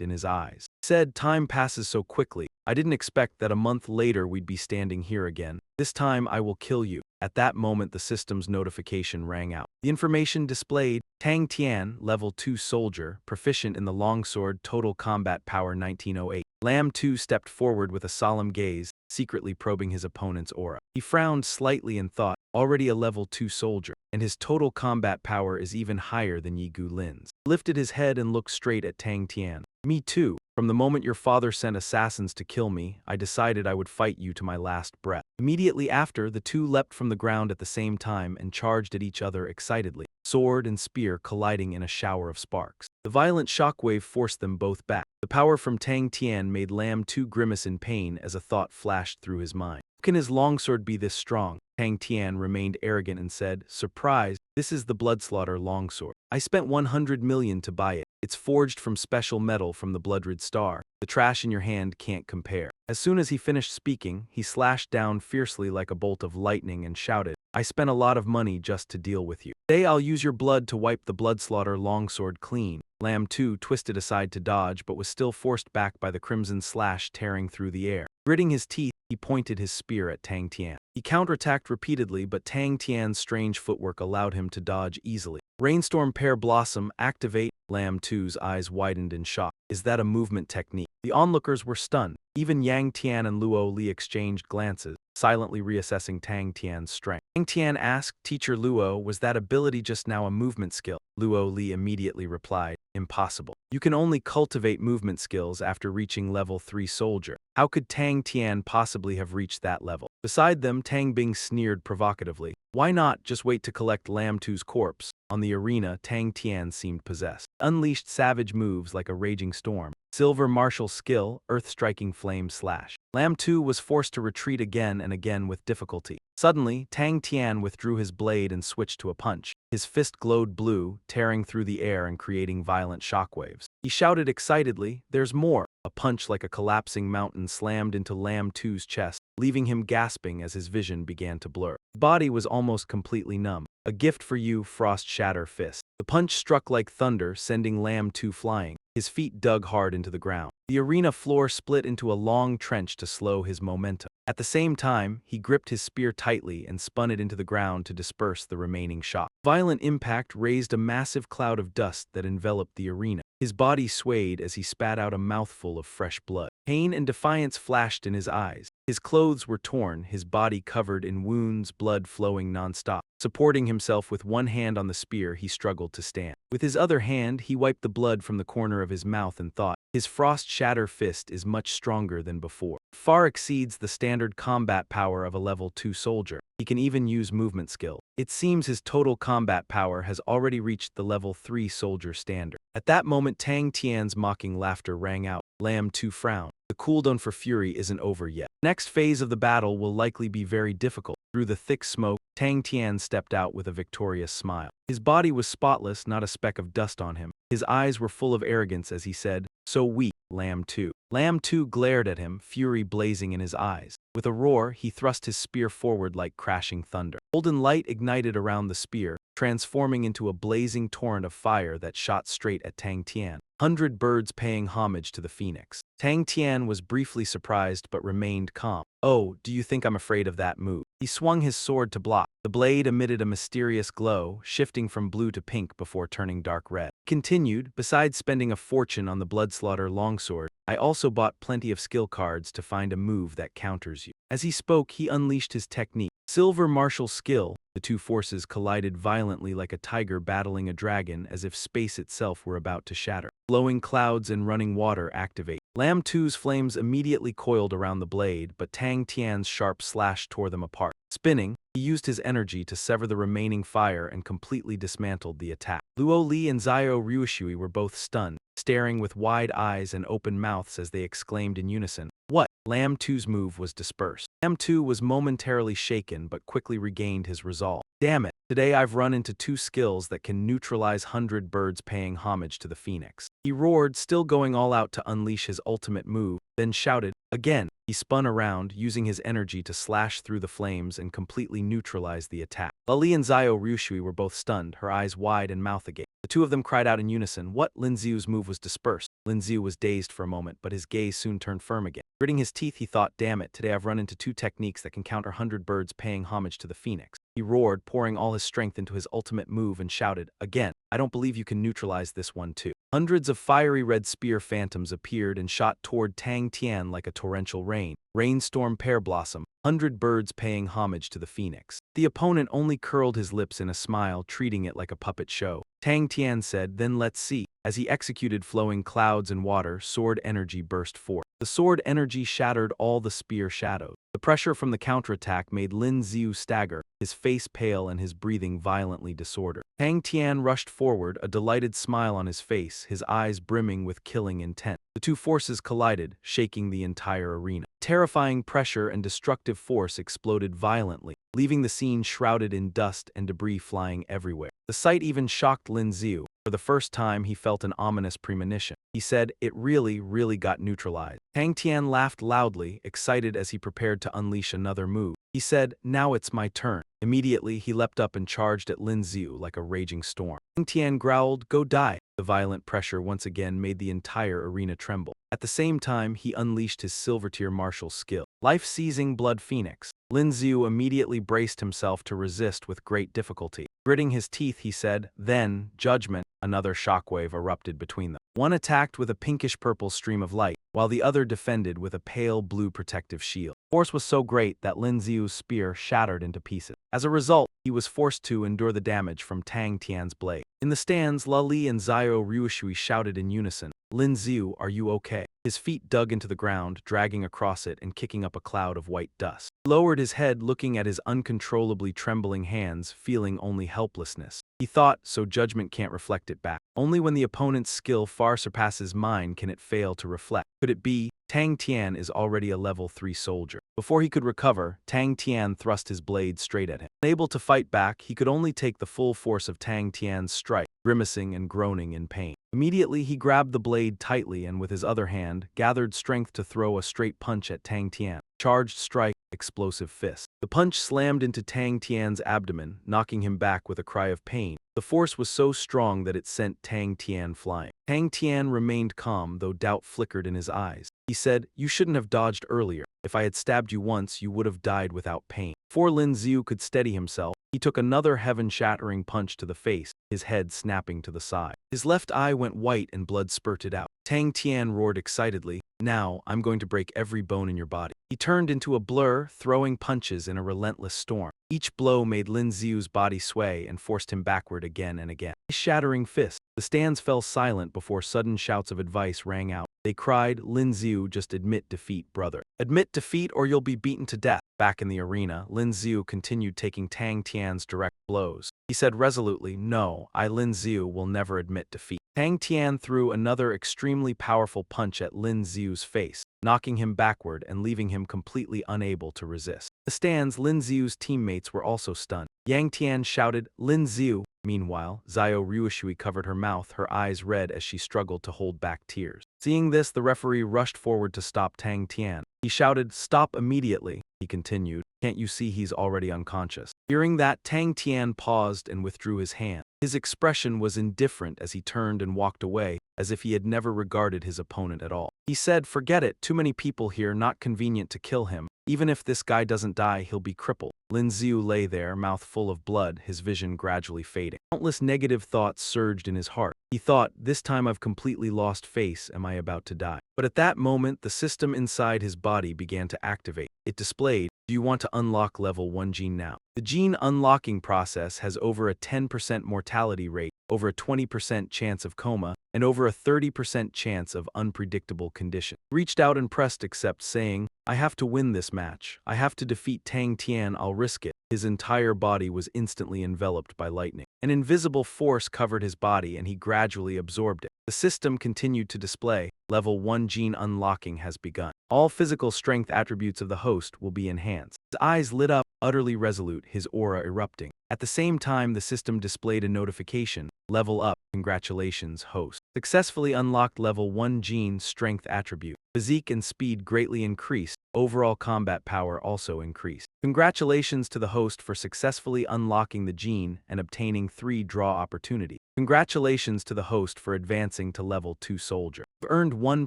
in his eyes. He said, "Time passes so quickly. I didn't expect that a month later we'd be standing here again. This time I will kill you." At that moment the system's notification rang out. The information displayed, Tang Tian, level 2 soldier, proficient in the longsword, total combat power 1908. Lam 2 stepped forward with a solemn gaze, secretly probing his opponent's aura. He frowned slightly and thought, already a level 2 soldier, and his total combat power is even higher than Yi Gu Lin's. He lifted his head and looked straight at Tang Tian. "Me too. From the moment your father sent assassins to kill me, I decided I would fight you to my last breath." Immediately after, the two leapt from the ground at the same time and charged at each other excitedly, sword and spear colliding in a shower of sparks. The violent shockwave forced them both back. The power from Tang Tian made Lam 2 grimace in pain as a thought flashed through his mind. "How can his longsword be this strong?" Tang Tian remained arrogant and said, "Surprise, this is the Bloodslaughter longsword. I spent 100 million to buy it. It's forged from special metal from the Bloodred Star. The trash in your hand can't compare." As soon as he finished speaking, he slashed down fiercely like a bolt of lightning and shouted, "I spent a lot of money just to deal with you. Today I'll use your blood to wipe the Bloodslaughter longsword clean." Lam 2 twisted aside to dodge but was still forced back by the crimson slash tearing through the air. Gritting his teeth, he pointed his spear at Tang Tian. He counterattacked repeatedly, but Tang Tian's strange footwork allowed him to dodge easily. "Rainstorm Pear Blossom, activate." Lam 2's eyes widened in shock. "Is that a movement technique?" The onlookers were stunned. Even Yang Tian and Luo Li exchanged glances, silently reassessing Tang Tian's strength. Yang Tian asked, "Teacher Luo, was that ability just now a movement skill?" Luo Li immediately replied, "Impossible. You can only cultivate movement skills after reaching level 3 soldier. How could Tang Tian possibly have reached that level?" Beside them, Tang Bing sneered provocatively. "Why not just wait to collect Lam 2's corpse?" On the arena, Tang Tian seemed possessed. Unleashed savage moves like a raging storm. Silver martial skill, earth-striking flame slash. Lam 2 was forced to retreat again and again with difficulty. Suddenly, Tang Tian withdrew his blade and switched to a punch. His fist glowed blue, tearing through the air and creating violent shockwaves. He shouted excitedly, "There's more!" A punch like a collapsing mountain slammed into Lam 2's chest, leaving him gasping as his vision began to blur. His body was almost completely numb. "A gift for you, Frost Shatter Fist." The punch struck like thunder, sending Lam 2 flying. His feet dug hard into the ground. The arena floor split into a long trench to slow his momentum. At the same time, he gripped his spear tightly and spun it into the ground to disperse the remaining shock. Violent impact raised a massive cloud of dust that enveloped the arena. His body swayed as he spat out a mouthful of fresh blood. Pain and defiance flashed in his eyes. His clothes were torn, his body covered in wounds, blood flowing nonstop. Supporting himself with one hand on the spear, he struggled to stand. With his other hand, he wiped the blood from the corner of his mouth and thought, "His Frost Shatter Fist is much stronger than before. It far exceeds the standard combat power of a level 2 soldier. He can even use movement skill. It seems his total combat power has already reached the level 3 soldier standard." At that moment, Tang Tian's mocking laughter rang out. Lam 2 frowned. The cooldown for Fury isn't over yet. Next phase of the battle will likely be very difficult. Through the thick smoke, Tang Tian stepped out with a victorious smile. His body was spotless, not a speck of dust on him. His eyes were full of arrogance as he said, "So weak, Lam 2. Lam 2 glared at him, fury blazing in his eyes. With a roar, he thrust his spear forward like crashing thunder. Golden light ignited around the spear, transforming into a blazing torrent of fire that shot straight at Tang Tian. 100 birds paying homage to the phoenix. Tang Tian was briefly surprised but remained calm. "Oh, do you think I'm afraid of that move?" He swung his sword to block. The blade emitted a mysterious glow, shifting from blue to pink before turning dark red. He continued, "Besides spending a fortune on the Bloodslaughter longsword, I also bought plenty of skill cards to find a move that counters you." As he spoke, he unleashed his technique. Silver martial skill. The two forces collided violently like a tiger battling a dragon, as if space itself were about to shatter. Flowing clouds and running water activate. Lam Tu's flames immediately coiled around the blade, but Tang Tian's sharp slash tore them apart. Spinning, he used his energy to sever the remaining fire and completely dismantled the attack. Luo Li and Zhao Ryushui were both stunned, staring with wide eyes and open mouths as they exclaimed in unison, "What?" Lam Tu's move was dispersed. Lam Tu was momentarily shaken but quickly regained his resolve. "Damn it, today I've run into two skills that can neutralize 100 birds paying homage to the phoenix." He roared, still going all out to unleash his ultimate move, then shouted, "Again!" He spun around, using his energy to slash through the flames and completely neutralize the attack. Lali and Zhao Ryushui were both stunned, her eyes wide and mouth agape. The two of them cried out in unison. What? Lin Xiu's move was dispersed. Lin Xiu was dazed for a moment, but his gaze soon turned firm again. Gritting his teeth, he thought, "Damn it, today I've run into two techniques that can counter 100 birds paying homage to the phoenix." He roared, pouring all his strength into his ultimate move and shouted, "Again, I don't believe you can neutralize this one too." Hundreds of fiery red spear phantoms appeared and shot toward Tang Tian like a torrential rain. Rainstorm pear blossom, 100 birds paying homage to the phoenix. The opponent only curled his lips in a smile, treating it like a puppet show. Tang Tian said, "Then let's see." As he executed flowing clouds and water, sword energy burst forth. The sword energy shattered all the spear shadows. The pressure from the counterattack made Lin Xiu stagger, his face pale and his breathing violently disordered. Tang Tian rushed forward, a delighted smile on his face, his eyes brimming with killing intent. The two forces collided, shaking the entire arena. Terrifying pressure and destructive force exploded violently, leaving the scene shrouded in dust and debris flying everywhere. The sight even shocked Lin Xiu. For the first time, he felt an ominous premonition. He said, "It really got neutralized." Tang Tian laughed loudly, excited as he prepared to unleash another move. He said, "Now it's my turn." Immediately, he leapt up and charged at Lin Xiu like a raging storm. Tang Tian growled, "Go die." The violent pressure once again made the entire arena tremble. At the same time, he unleashed his silver-tier martial skill. Life-seizing Blood Phoenix. Lin Xiu immediately braced himself to resist with great difficulty. Gritting his teeth, he said, "Then, judgment." Another shockwave erupted between them. One attacked with a pinkish-purple stream of light, while the other defended with a pale blue protective shield. Force was so great that Lin Xiu's spear shattered into pieces. As a result, he was forced to endure the damage from Tang Tian's blade. In the stands, Li and Zhao Ryushui shouted in unison, "Lin Xiu, are you okay?" His feet dug into the ground, dragging across it and kicking up a cloud of white dust. He lowered his head, looking at his uncontrollably trembling hands, feeling only helplessness. He thought, so judgment can't reflect it back. Only when the opponent's skill far surpasses mine can it fail to reflect. Could it be? Tang Tian is already a level 3 soldier. Before he could recover, Tang Tian thrust his blade straight at him. Unable to fight back, he could only take the full force of Tang Tian's strike, grimacing and groaning in pain. Immediately, he grabbed the blade tightly and with his other hand, gathered strength to throw a straight punch at Tang Tian. Charged strike, explosive fist. The punch slammed into Tang Tian's abdomen, knocking him back with a cry of pain. The force was so strong that it sent Tang Tian flying. Tang Tian remained calm, though doubt flickered in his eyes. He said, "You shouldn't have dodged earlier. If I had stabbed you once, you would have died without pain." Before Lin Xiu could steady himself, he took another heaven-shattering punch to the face, his head snapping to the side. His left eye went white and blood spurted out. Tang Tian roared excitedly, "Now, I'm going to break every bone in your body." He turned into a blur, throwing punches in a relentless storm. Each blow made Lin Xiu's body sway and forced him backward again and again. His shattering fist. The stands fell silent before sudden shouts of advice rang out. They cried, "Lin Xiu, just admit defeat, brother. Admit defeat or you'll be beaten to death." Back in the arena, Lin Xiu continued taking Tang Tian's direct blows. He said resolutely, "No, I, Lin Xiu, will never admit defeat." Tang Tian threw another extremely powerful punch at Lin Xiu's face, knocking him backward and leaving him completely unable to resist. In the stands, Lin Xiu's teammates were also stunned. Yang Tian shouted, "Lin Xiu." Meanwhile, Zhao Ryushui covered her mouth, her eyes red as she struggled to hold back tears. Seeing this, the referee rushed forward to stop Tang Tian. He shouted, "Stop immediately." He continued, "Can't you see he's already unconscious?" Hearing that, Tang Tian paused and withdrew his hand. His expression was indifferent as he turned and walked away, as if he had never regarded his opponent at all. He said, "Forget it, too many people here, not convenient to kill him. Even if this guy doesn't die, he'll be crippled." Lin Xiu lay there, mouth full of blood, his vision gradually fading. Countless negative thoughts surged in his heart. He thought, "This time I've completely lost face, am I about to die?" But at that moment, the system inside his body began to activate. It displayed, "Do you want to unlock level 1 gene now?" The gene unlocking process has over a 10% mortality rate, over a 20% chance of coma, and over a 30% chance of unpredictable condition. He reached out and pressed accept, saying, "I have to win this match. I have to defeat Tang Tian, I'll risk it." His entire body was instantly enveloped by lightning. An invisible force covered his body and he gradually absorbed it. The system continued to display, "Level 1 gene unlocking has begun. All physical strength attributes of the host will be enhanced." His eyes lit up, utterly resolute, his aura erupting. At the same time, the system displayed a notification, "Level up, congratulations, host. Successfully unlocked level 1 gene strength attribute. Physique and speed greatly increased, overall combat power also increased. Congratulations to the host for successfully unlocking the gene and obtaining 3 draw opportunity. Congratulations to the host for advancing to level 2 soldier. You've earned 1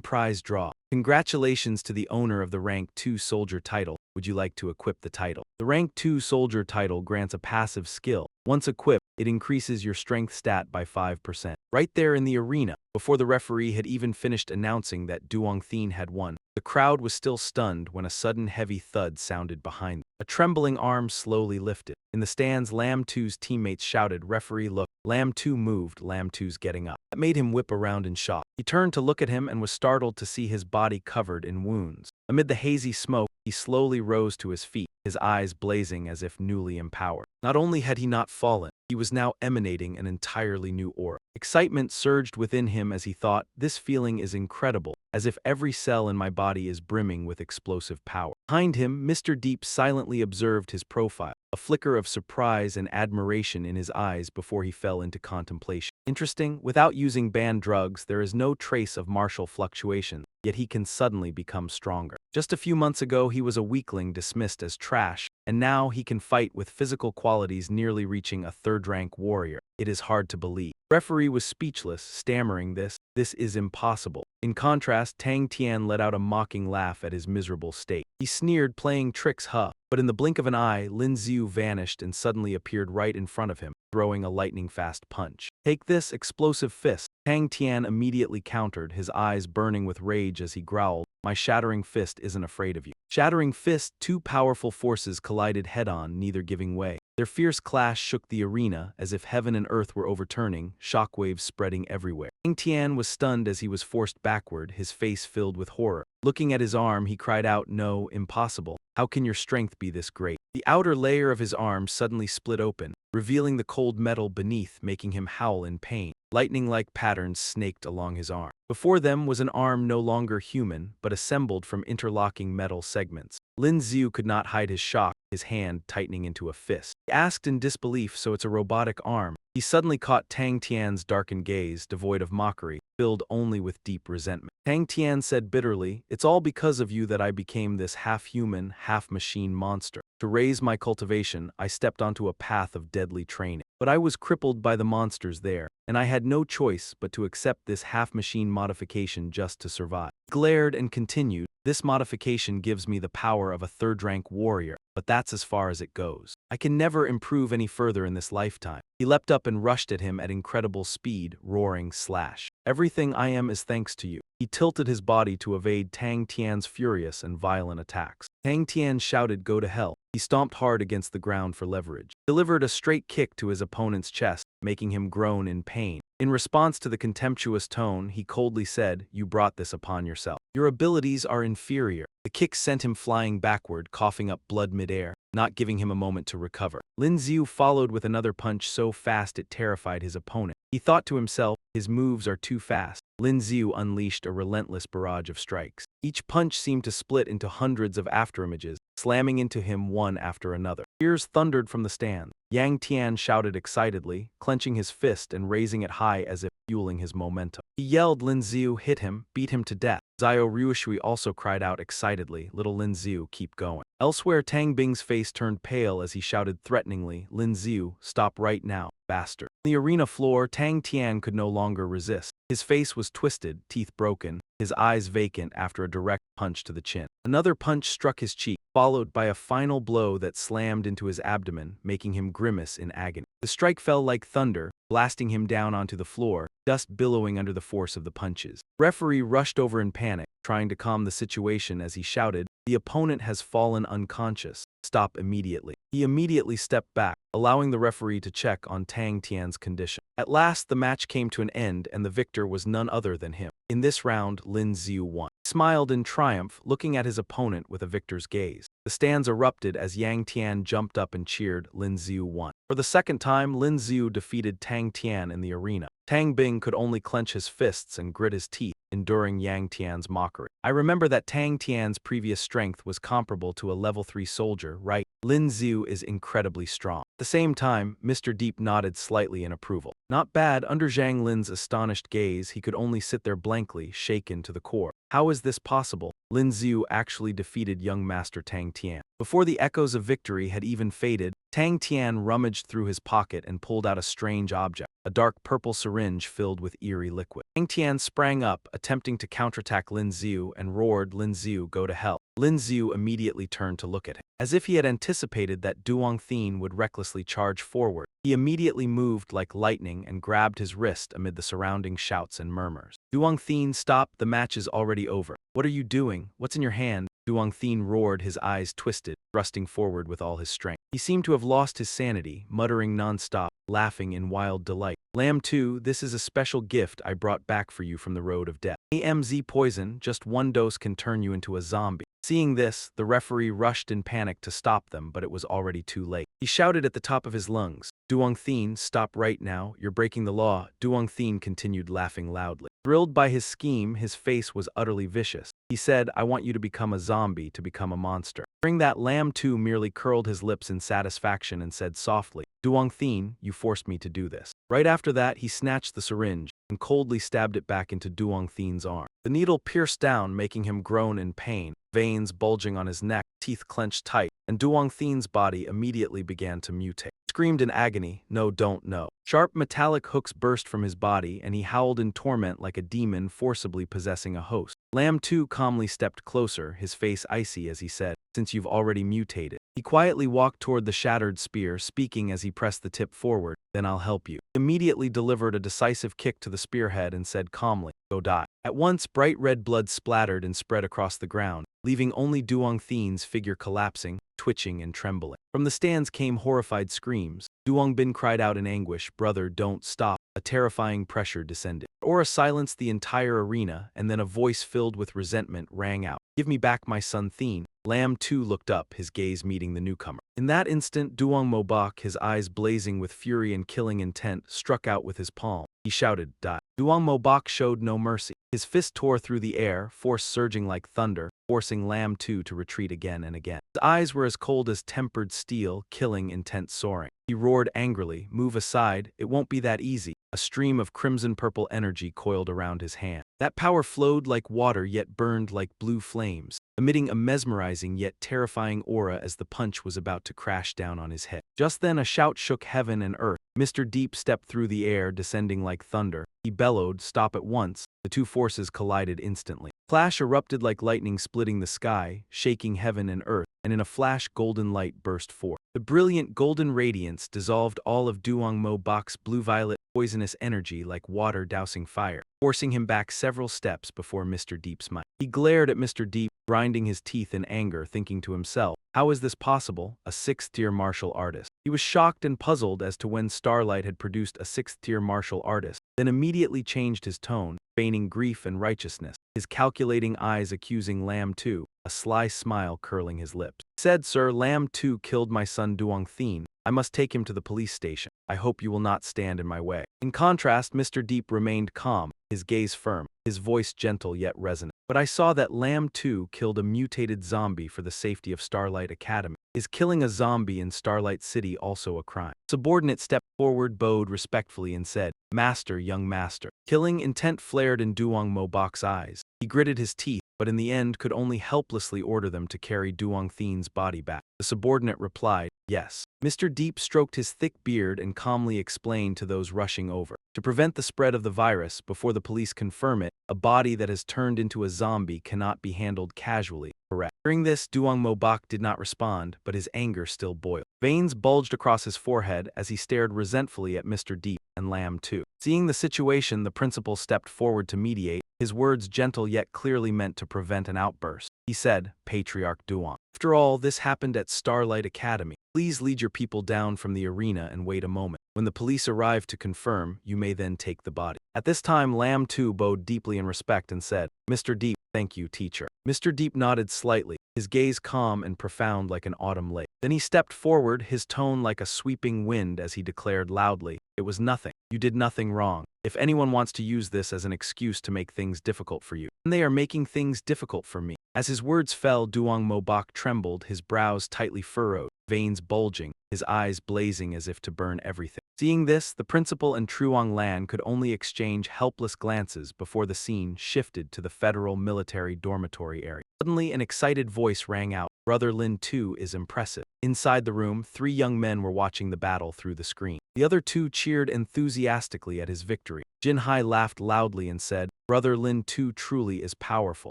prize draw. Congratulations to the owner of the rank 2 soldier title. Would you like to equip the title?" The rank 2 soldier title grants a passive skill. Once equipped, it increases your strength stat by 5%. Right there in the arena, before the referee had even finished announcing that Duong Thien had won, the crowd was still stunned when a sudden heavy thud sounded behind them. A trembling arm slowly lifted. In the stands, Lam 2's teammates shouted, "Referee, look." Lam 2 moved, Lam 2's getting up. That made him whip around in shock. He turned to look at him and was startled to see his body covered in wounds. Amid the hazy smoke, he slowly rose to his feet, his eyes blazing as if newly empowered. Not only had he not fallen, he was now emanating an entirely new aura. Excitement surged within him as he thought, "This feeling is incredible, as if every cell in my body is brimming with explosive power." Behind him, Mr. Deep silently observed his profile, a flicker of surprise and admiration in his eyes before he fell into contemplation. Interesting, without using banned drugs, there is no trace of martial fluctuation, yet he can suddenly become stronger. Just a few months ago, he was a weakling dismissed as trash, and now he can fight with physical qualities nearly reaching a 3rd-rank warrior. It is hard to believe. Referee was speechless, stammering, This is impossible." In contrast, Tang Tian let out a mocking laugh at his miserable state. He sneered, "Playing tricks, huh?" But in the blink of an eye, Lin Xiu vanished and suddenly appeared right in front of him, throwing a lightning-fast punch. "Take this, explosive fist." Tang Tian immediately countered, his eyes burning with rage as he growled, "My shattering fist isn't afraid of you." Shattering fist, 2 powerful forces collided head-on, neither giving way. Their fierce clash shook the arena as if heaven and earth were overturning, shockwaves spreading everywhere. Tang Tian was stunned as he was forced backward, his face filled with horror. Looking at his arm, he cried out, "No, impossible. How can your strength be this great?" The outer layer of his arm suddenly split open, revealing the cold metal beneath, making him howl in pain. Lightning-like patterns snaked along his arm. Before them was an arm no longer human, but assembled from interlocking metal segments. Lin Xiu could not hide his shock, his hand tightening into a fist. He asked in disbelief, "So it's a robotic arm?" He suddenly caught Tang Tian's darkened gaze, devoid of mockery, filled only with deep resentment. Tang Tian said bitterly, "It's all because of you that I became this half-human, half-machine monster. To raise my cultivation, I stepped onto a path of deadly training. But I was crippled by the monsters there, and I had no choice but to accept this half-machine modification just to survive." He glared and continued, "This modification gives me the power of a 3rd-rank warrior, but that's as far as it goes. I can never improve any further in this lifetime." He leapt up and rushed at him at incredible speed, roaring, "Slash! Everything I am is thanks to you." He tilted his body to evade Tang Tian's furious and violent attacks. Tang Tian shouted, "Go to hell." He stomped hard against the ground for leverage, delivered a straight kick to his opponent's chest, making him groan in pain. In response to the contemptuous tone, he coldly said, "You brought this upon yourself. Your abilities are inferior." The kick sent him flying backward, coughing up blood midair, not giving him a moment to recover. Lin Xiu followed with another punch so fast it terrified his opponent. He thought to himself, "His moves are too fast." Lin Xiu unleashed a relentless barrage of strikes. Each punch seemed to split into hundreds of afterimages, slamming into him one after another. Cheers thundered from the stand. Yang Tian shouted excitedly, clenching his fist and raising it high as if fueling his momentum. He yelled, "Lin Xiu, hit him, beat him to death." Zhao Ruishui also cried out excitedly, "Little Lin Xiu, keep going." Elsewhere, Tang Bing's face turned pale as he shouted threateningly, "Lin Xiu, stop right now, bastard." On the arena floor, Tang Tian could no longer resist. His face was twisted, teeth broken, his eyes vacant after a direct punch to the chin. Another punch struck his cheek, followed by a final blow that slammed into his abdomen, making him grimace in agony. The strike fell like thunder, blasting him down onto the floor, dust billowing under the force of the punches. The referee rushed over in panic, trying to calm the situation as he shouted, The opponent has fallen unconscious. Stop immediately. He immediately stepped back, allowing the referee to check on Tang Tian's condition. At last, the match came to an end and the victor was none other than him. In this round, Lin Xiu won. He smiled in triumph, looking at his opponent with a victor's gaze. The stands erupted as Yang Tian jumped up and cheered Lin Xiu won. For the second time, Lin Xiu defeated Tang Tian in the arena. Tang Bing could only clench his fists and grit his teeth, enduring Yang Tian's mockery. I remember that Tang Tian's previous strength was comparable to a level 3 soldier, right? Lin Xiu is incredibly strong. At the same time, Mr. Deep nodded slightly in approval. Not bad. Under Zhang Lin's astonished gaze, he could only sit there blankly, shaken to the core. How is this possible? Lin Xiu actually defeated young Master Tang Tian. Before the echoes of victory had even faded, Tang Tian rummaged through his pocket and pulled out a strange object, a dark purple syringe filled with eerie liquid. Tang Tian sprang up, attempting to counterattack Lin Xiu, and roared, "Lin Xiu, go to hell." Lin Xiu immediately turned to look at him. As if he had anticipated that Duong Thien would recklessly charge forward, he immediately moved like lightning and grabbed his wrist amid the surrounding shouts and murmurs. "Duong Thien, stop, the match is already over. What are you doing? What's in your hand?" Duong Thien roared, his eyes twisted, thrusting forward with all his strength. He seemed to have lost his sanity, muttering non-stop, laughing in wild delight. "Lamb 2, this is a special gift I brought back for you from the road of death. AMZ poison, just one dose can turn you into a zombie." Seeing this, the referee rushed in panic to stop them, but it was already too late. He shouted at the top of his lungs, "Duong Thien, stop right now, you're breaking the law." Duong Thien continued laughing loudly. Thrilled by his scheme, his face was utterly vicious. He said, "I want you to become a zombie, to become a monster." Hearing that, Lamb 2 merely curled his lips in satisfaction and said softly, "Duong Thien, you forced me to do this." Right after that, he snatched the syringe and coldly stabbed it back into Duong Thien's arm. The needle pierced down, making him groan in pain, veins bulging on his neck, teeth clenched tight, and Duong Thien's body immediately began to mutate. He screamed in agony, "No, don't, no." Sharp metallic hooks burst from his body, and he howled in torment like a demon forcibly possessing a host. Lamb 2 calmly stepped closer, his face icy as he said, "Since you've already mutated." He quietly walked toward the shattered spear, speaking as he pressed the tip forward, "Then I'll help you." He immediately delivered a decisive kick to the spearhead and said calmly, "Go die." At once, bright red blood splattered and spread across the ground, leaving only Duong Thien's figure collapsing, twitching and trembling. From the stands came horrified screams. Duong Bin cried out in anguish, "Brother, don't stop." A terrifying pressure descended. Aura silenced the entire arena, and then a voice filled with resentment rang out, "Give me back my son Thien." Lamb 2 looked up, his gaze meeting the newcomer. In that instant, Duong Mobok, his eyes blazing with fury and killing intent, struck out with his palm. He shouted, "Die." Duong Mobok showed no mercy. His fist tore through the air, force surging like thunder, forcing Lamb 2 to retreat again and again. His eyes were as cold as tempered steel, killing intent soaring. He roared angrily, "Move aside, it won't be that easy." A stream of crimson-purple energy coiled around his hand. That power flowed like water yet burned like blue flames, emitting a mesmerizing yet terrifying aura as the punch was about to crash down on his head. Just then a shout shook heaven and earth. Mr. Deep stepped through the air, descending like thunder. He bellowed, "Stop at once." The two forces collided instantly. Flash erupted like lightning, splitting the sky, shaking heaven and earth, and in a flash golden light burst forth. The brilliant golden radiance dissolved all of Duong Mobok's blue-violet poisonous energy like water dousing fire, forcing him back several steps before Mr. Deep's might. He glared at Mr. Deep, grinding his teeth in anger, thinking to himself, "How is this possible? A 6th-tier martial artist." He was shocked and puzzled as to when Starlight had produced a 6th-tier martial artist, then immediately changed his tone, feigning grief and righteousness, his calculating eyes accusing Lamb 2, a sly smile curling his lips. He said, "Sir, Lamb 2 killed my son Duong Thien. I must take him to the police station. I hope you will not stand in my way." In contrast, Mr. Deep remained calm, his gaze firm, his voice gentle yet resonant. "But I saw that Lamb 2 killed a mutated zombie for the safety of Starlight Academy. Is killing a zombie in Starlight City also a crime?" Subordinate stepped forward, bowed respectfully and said, "Master, young master." Killing intent flared in Duong Mobok's eyes. He gritted his teeth, but in the end could only helplessly order them to carry Duong Thien's body back. The subordinate replied, "Yes." Mr. Deep stroked his thick beard and calmly explained to those rushing over, "To prevent the spread of the virus before the police confirm it, a body that has turned into a zombie cannot be handled casually." Correct. Hearing this, Duong Mobok did not respond, but his anger still boiled. Veins bulged across his forehead as he stared resentfully at Mr. Deep and Lamb 2. Seeing the situation, the principal stepped forward to mediate, his words gentle yet clearly meant to prevent an outburst. He said, Patriarch Duan. After all, this happened at Starlight Academy. Please lead your people down from the arena and wait a moment. When the police arrive to confirm, you may then take the body. At this time, Lam Tu bowed deeply in respect and said, Mr. Deep, thank you, teacher. Mr. Deep nodded slightly, his gaze calm and profound like an autumn lake. Then he stepped forward, his tone like a sweeping wind as he declared loudly, it was nothing. You did nothing wrong. If anyone wants to use this as an excuse to make things difficult for you, then they are making things difficult for me. As his words fell, Duong Mobok trembled, his brows tightly furrowed, veins bulging, his eyes blazing as if to burn everything. Seeing this, the principal and Truong Lan could only exchange helpless glances before the scene shifted to the federal military dormitory area. Suddenly, an excited voice rang out, Brother Lin too is impressive. Inside the room, 3 young men were watching the battle through the screen. The other 2 cheered enthusiastically at his victory. Jin Hai laughed loudly and said, Brother Lin too truly is powerful.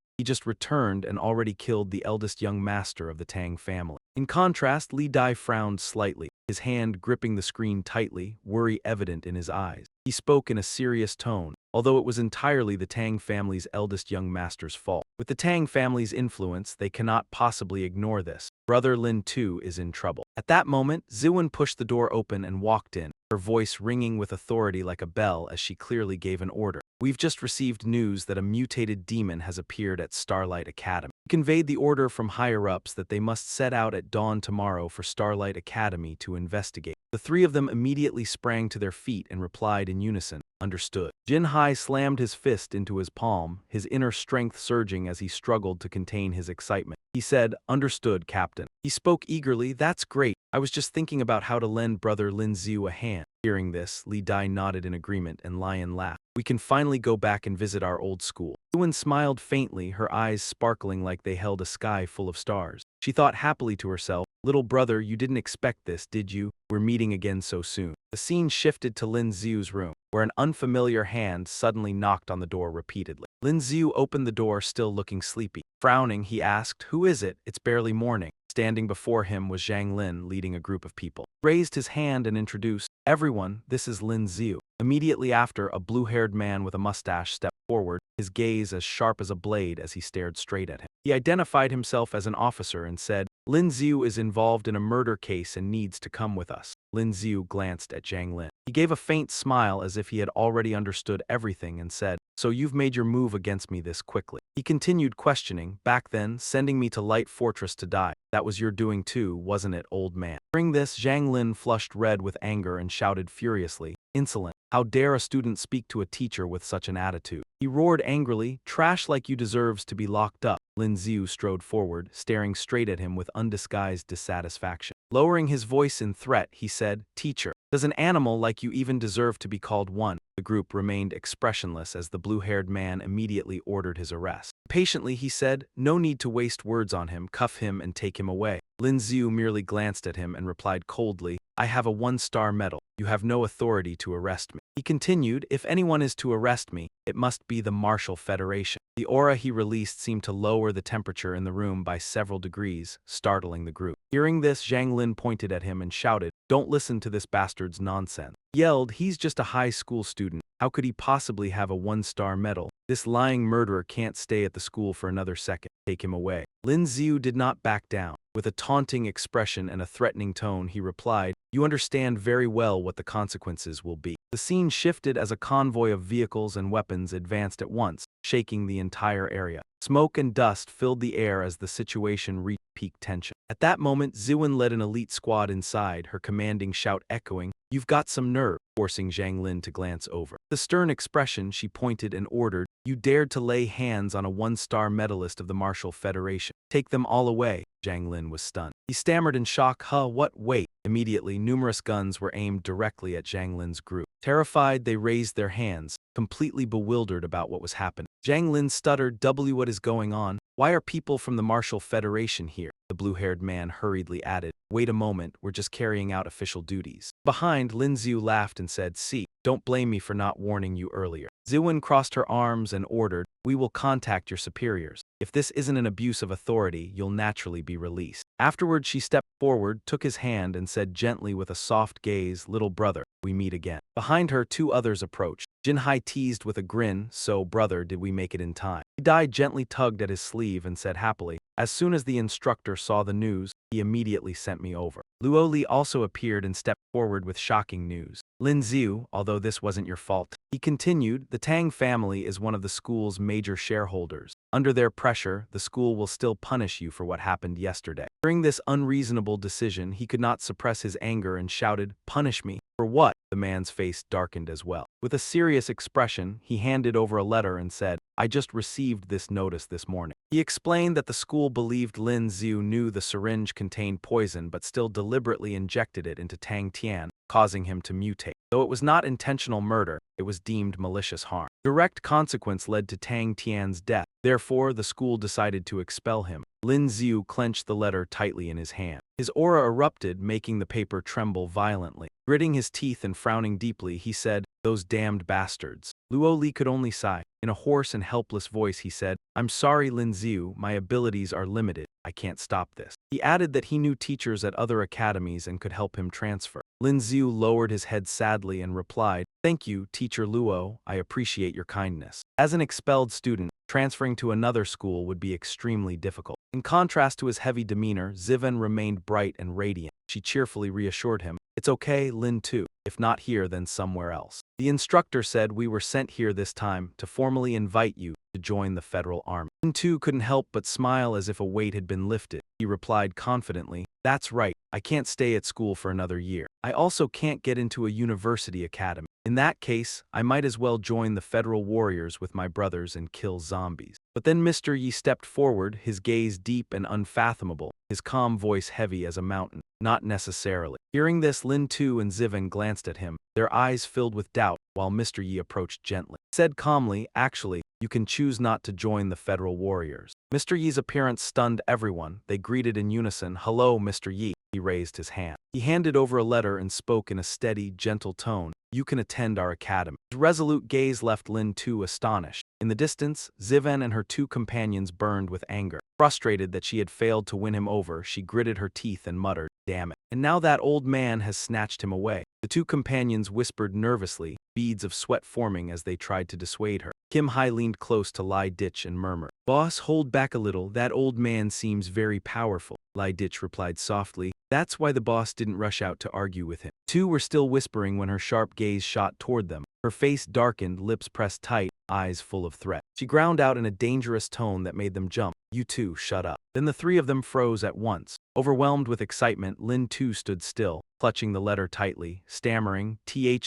He just returned and already killed the eldest young master of the Tang family. In contrast, Li Dai frowned slightly, his hand gripping the screen tightly, worry evident in his eyes. He spoke in a serious tone, although it was entirely the Tang family's eldest young master's fault. With the Tang family's influence, they cannot possibly ignore this. Brother Lin too is in trouble. At that moment, Ziwen pushed the door open and walked in, her voice ringing with authority like a bell as she clearly gave an order. We've just received news that a mutated demon has appeared at Starlight Academy. He conveyed the order from higher-ups that they must set out at dawn tomorrow for Starlight Academy to investigate. The 3 of them immediately sprang to their feet and replied in unison, understood. Jin Hai slammed his fist into his palm, his inner strength surging as he struggled to contain his excitement. He said, understood, Captain. He spoke eagerly, that's great. I was just thinking about how to lend Brother Lin Xiu a hand. Hearing this, Li Dai nodded in agreement and Lion laughed. We can finally go back and visit our old school. Yuan smiled faintly, her eyes sparkling like they held a sky full of stars. She thought happily to herself, little brother, you didn't expect this, did you? We're meeting again so soon. The scene shifted to Lin Xiu's room, where an unfamiliar hand suddenly knocked on the door repeatedly. Lin Xiu opened the door, still looking sleepy. Frowning, he asked, who is it? It's barely morning. Standing before him was Zhang Lin leading a group of people. He raised his hand and introduced, everyone, this is Lin Xiu. Immediately after, a blue-haired man with a mustache stepped forward, his gaze as sharp as a blade as he stared straight at him. He identified himself as an officer and said, Lin Xiu is involved in a murder case and needs to come with us. Lin Xiu glanced at Zhang Lin. He gave a faint smile as if he had already understood everything and said, so you've made your move against me this quickly. He continued questioning, back then, sending me to Light Fortress to die. That was your doing too, wasn't it, old man? Hearing this, Zhang Lin flushed red with anger and shouted furiously, insolent. How dare a student speak to a teacher with such an attitude? He roared angrily, trash like you deserves to be locked up. Lin Xiu strode forward, staring straight at him with undisguised dissatisfaction. Lowering his voice in threat, he said, teacher, does an animal like you even deserve to be called one? The group remained expressionless as the blue-haired man immediately ordered his arrest. Patiently, he said, no need to waste words on him, cuff him and take him away. Lin Xiu merely glanced at him and replied coldly, I have a 1-star medal. You have no authority to arrest me. He continued, if anyone is to arrest me, it must be the Martial Federation. The aura he released seemed to lower the temperature in the room by several degrees, startling the group. Hearing this, Zhang Lin pointed at him and shouted, don't listen to this bastard's nonsense. He yelled, he's just a high school student. How could he possibly have a 1-star medal? This lying murderer can't stay at the school for another second. Take him away. Lin Xiu did not back down. With a taunting expression and a threatening tone, he replied, you understand very well what the consequences will be. The scene shifted as a convoy of vehicles and weapons advanced at once, shaking the entire area. Smoke and dust filled the air as the situation reached peak tension. At that moment, Ziwen led an elite squad inside, her commanding shout echoing, you've got some nerve, forcing Zhang Lin to glance over. The stern expression, she pointed and ordered, you dared to lay hands on a 1-star medalist of the Martial Federation. Take them all away. Zhang Lin was stunned. He stammered in shock, what, wait. Immediately, numerous guns were aimed directly at Zhang Lin's group. Terrified, they raised their hands, completely bewildered about what was happening. Zhang Lin stuttered, what is going on? Why are people from the Martial Federation here? The blue-haired man hurriedly added, wait a moment, we're just carrying out official duties. Behind, Lin Xiu laughed and said, see, don't blame me for not warning you earlier. Ziwen crossed her arms and ordered, we will contact your superiors. If this isn't an abuse of authority, you'll naturally be released. Afterward, she stepped forward, took his hand, and said gently with a soft gaze, "Little brother, we meet again." Behind her, two others approached. Jinhai teased with a grin, "So, brother, did we make it in time?" Dai gently tugged at his sleeve and said happily, "As soon as the instructor saw the news, he immediately sent me over." Luo Li also appeared and stepped forward with shocking news. "Lin Xiu, although this wasn't your fault," he continued, "the Tang family is one of the school's major shareholders. Under their pressure, the school will still punish you for what happened yesterday." During this unreasonable decision, he could not suppress his anger and shouted, "Punish me? For what?" The man's face darkened as well. With a serious expression, he handed over a letter and said, "I just received this notice this morning." He explained that the school believed Lin Xiu knew the syringe contained poison but still deliberately injected it into Tang Tian, causing him to mutate. Though it was not intentional murder, it was deemed malicious harm. Direct consequence led to Tang Tian's death. Therefore, the school decided to expel him. Lin Xiu clenched the letter tightly in his hand. His aura erupted, making the paper tremble violently. Gritting his teeth and frowning deeply, he said, "Those damned bastards." Luo Li could only sigh. In a hoarse and helpless voice, he said, "I'm sorry, Lin Xiu, my abilities are limited. I can't stop this." He added that he knew teachers at other academies and could help him transfer. Lin Xiu lowered his head sadly and replied, "Thank you, Teacher Luo, I appreciate your kindness." As an expelled student, transferring to another school would be extremely difficult. In contrast to his heavy demeanor, Zivan remained bright and radiant. She cheerfully reassured him, "It's okay, Lin too. If not here, then somewhere else." The instructor said, "We were sent here this time to formally invite you to join the Federal Army." Lin too couldn't help but smile as if a weight had been lifted. He replied confidently, "That's right, I can't stay at school for another year. I also can't get into a university academy. In that case, I might as well join the Federal Warriors with my brothers and kill zombies." But then Mr. Yi stepped forward, his gaze deep and unfathomable, his calm voice heavy as a mountain. "Not necessarily." Hearing this, Lin Tu and Zivan glanced at him, their eyes filled with doubt, while Mr. Yi approached gently. He said calmly, "Actually, you can choose not to join the Federal Warriors." Mr. Yi's appearance stunned everyone. They greeted in unison, "Hello, Mr. Yi." He raised his hand. He handed over a letter and spoke in a steady, gentle tone, "You can attend our academy." His resolute gaze left Lin Tu astonished. In the distance, Zivan and her two companions burned with anger. Frustrated that she had failed to win him over, she gritted her teeth and muttered, "Damn it. And now that old man has snatched him away." The two companions whispered nervously, beads of sweat forming as they tried to dissuade her. Kim Hai leaned close to Lai Ditch and murmured, "Boss, hold back a little, that old man seems very powerful." Lai Ditch replied softly, "That's why the boss didn't rush out to argue with him." Two were still whispering when her sharp gaze shot toward them. Her face darkened, lips pressed tight, eyes full of threat. She ground out in a dangerous tone that made them jump, "You two, shut up." Then the three of them froze at once. Overwhelmed with excitement, Lin Tu stood still, clutching the letter tightly, stammering,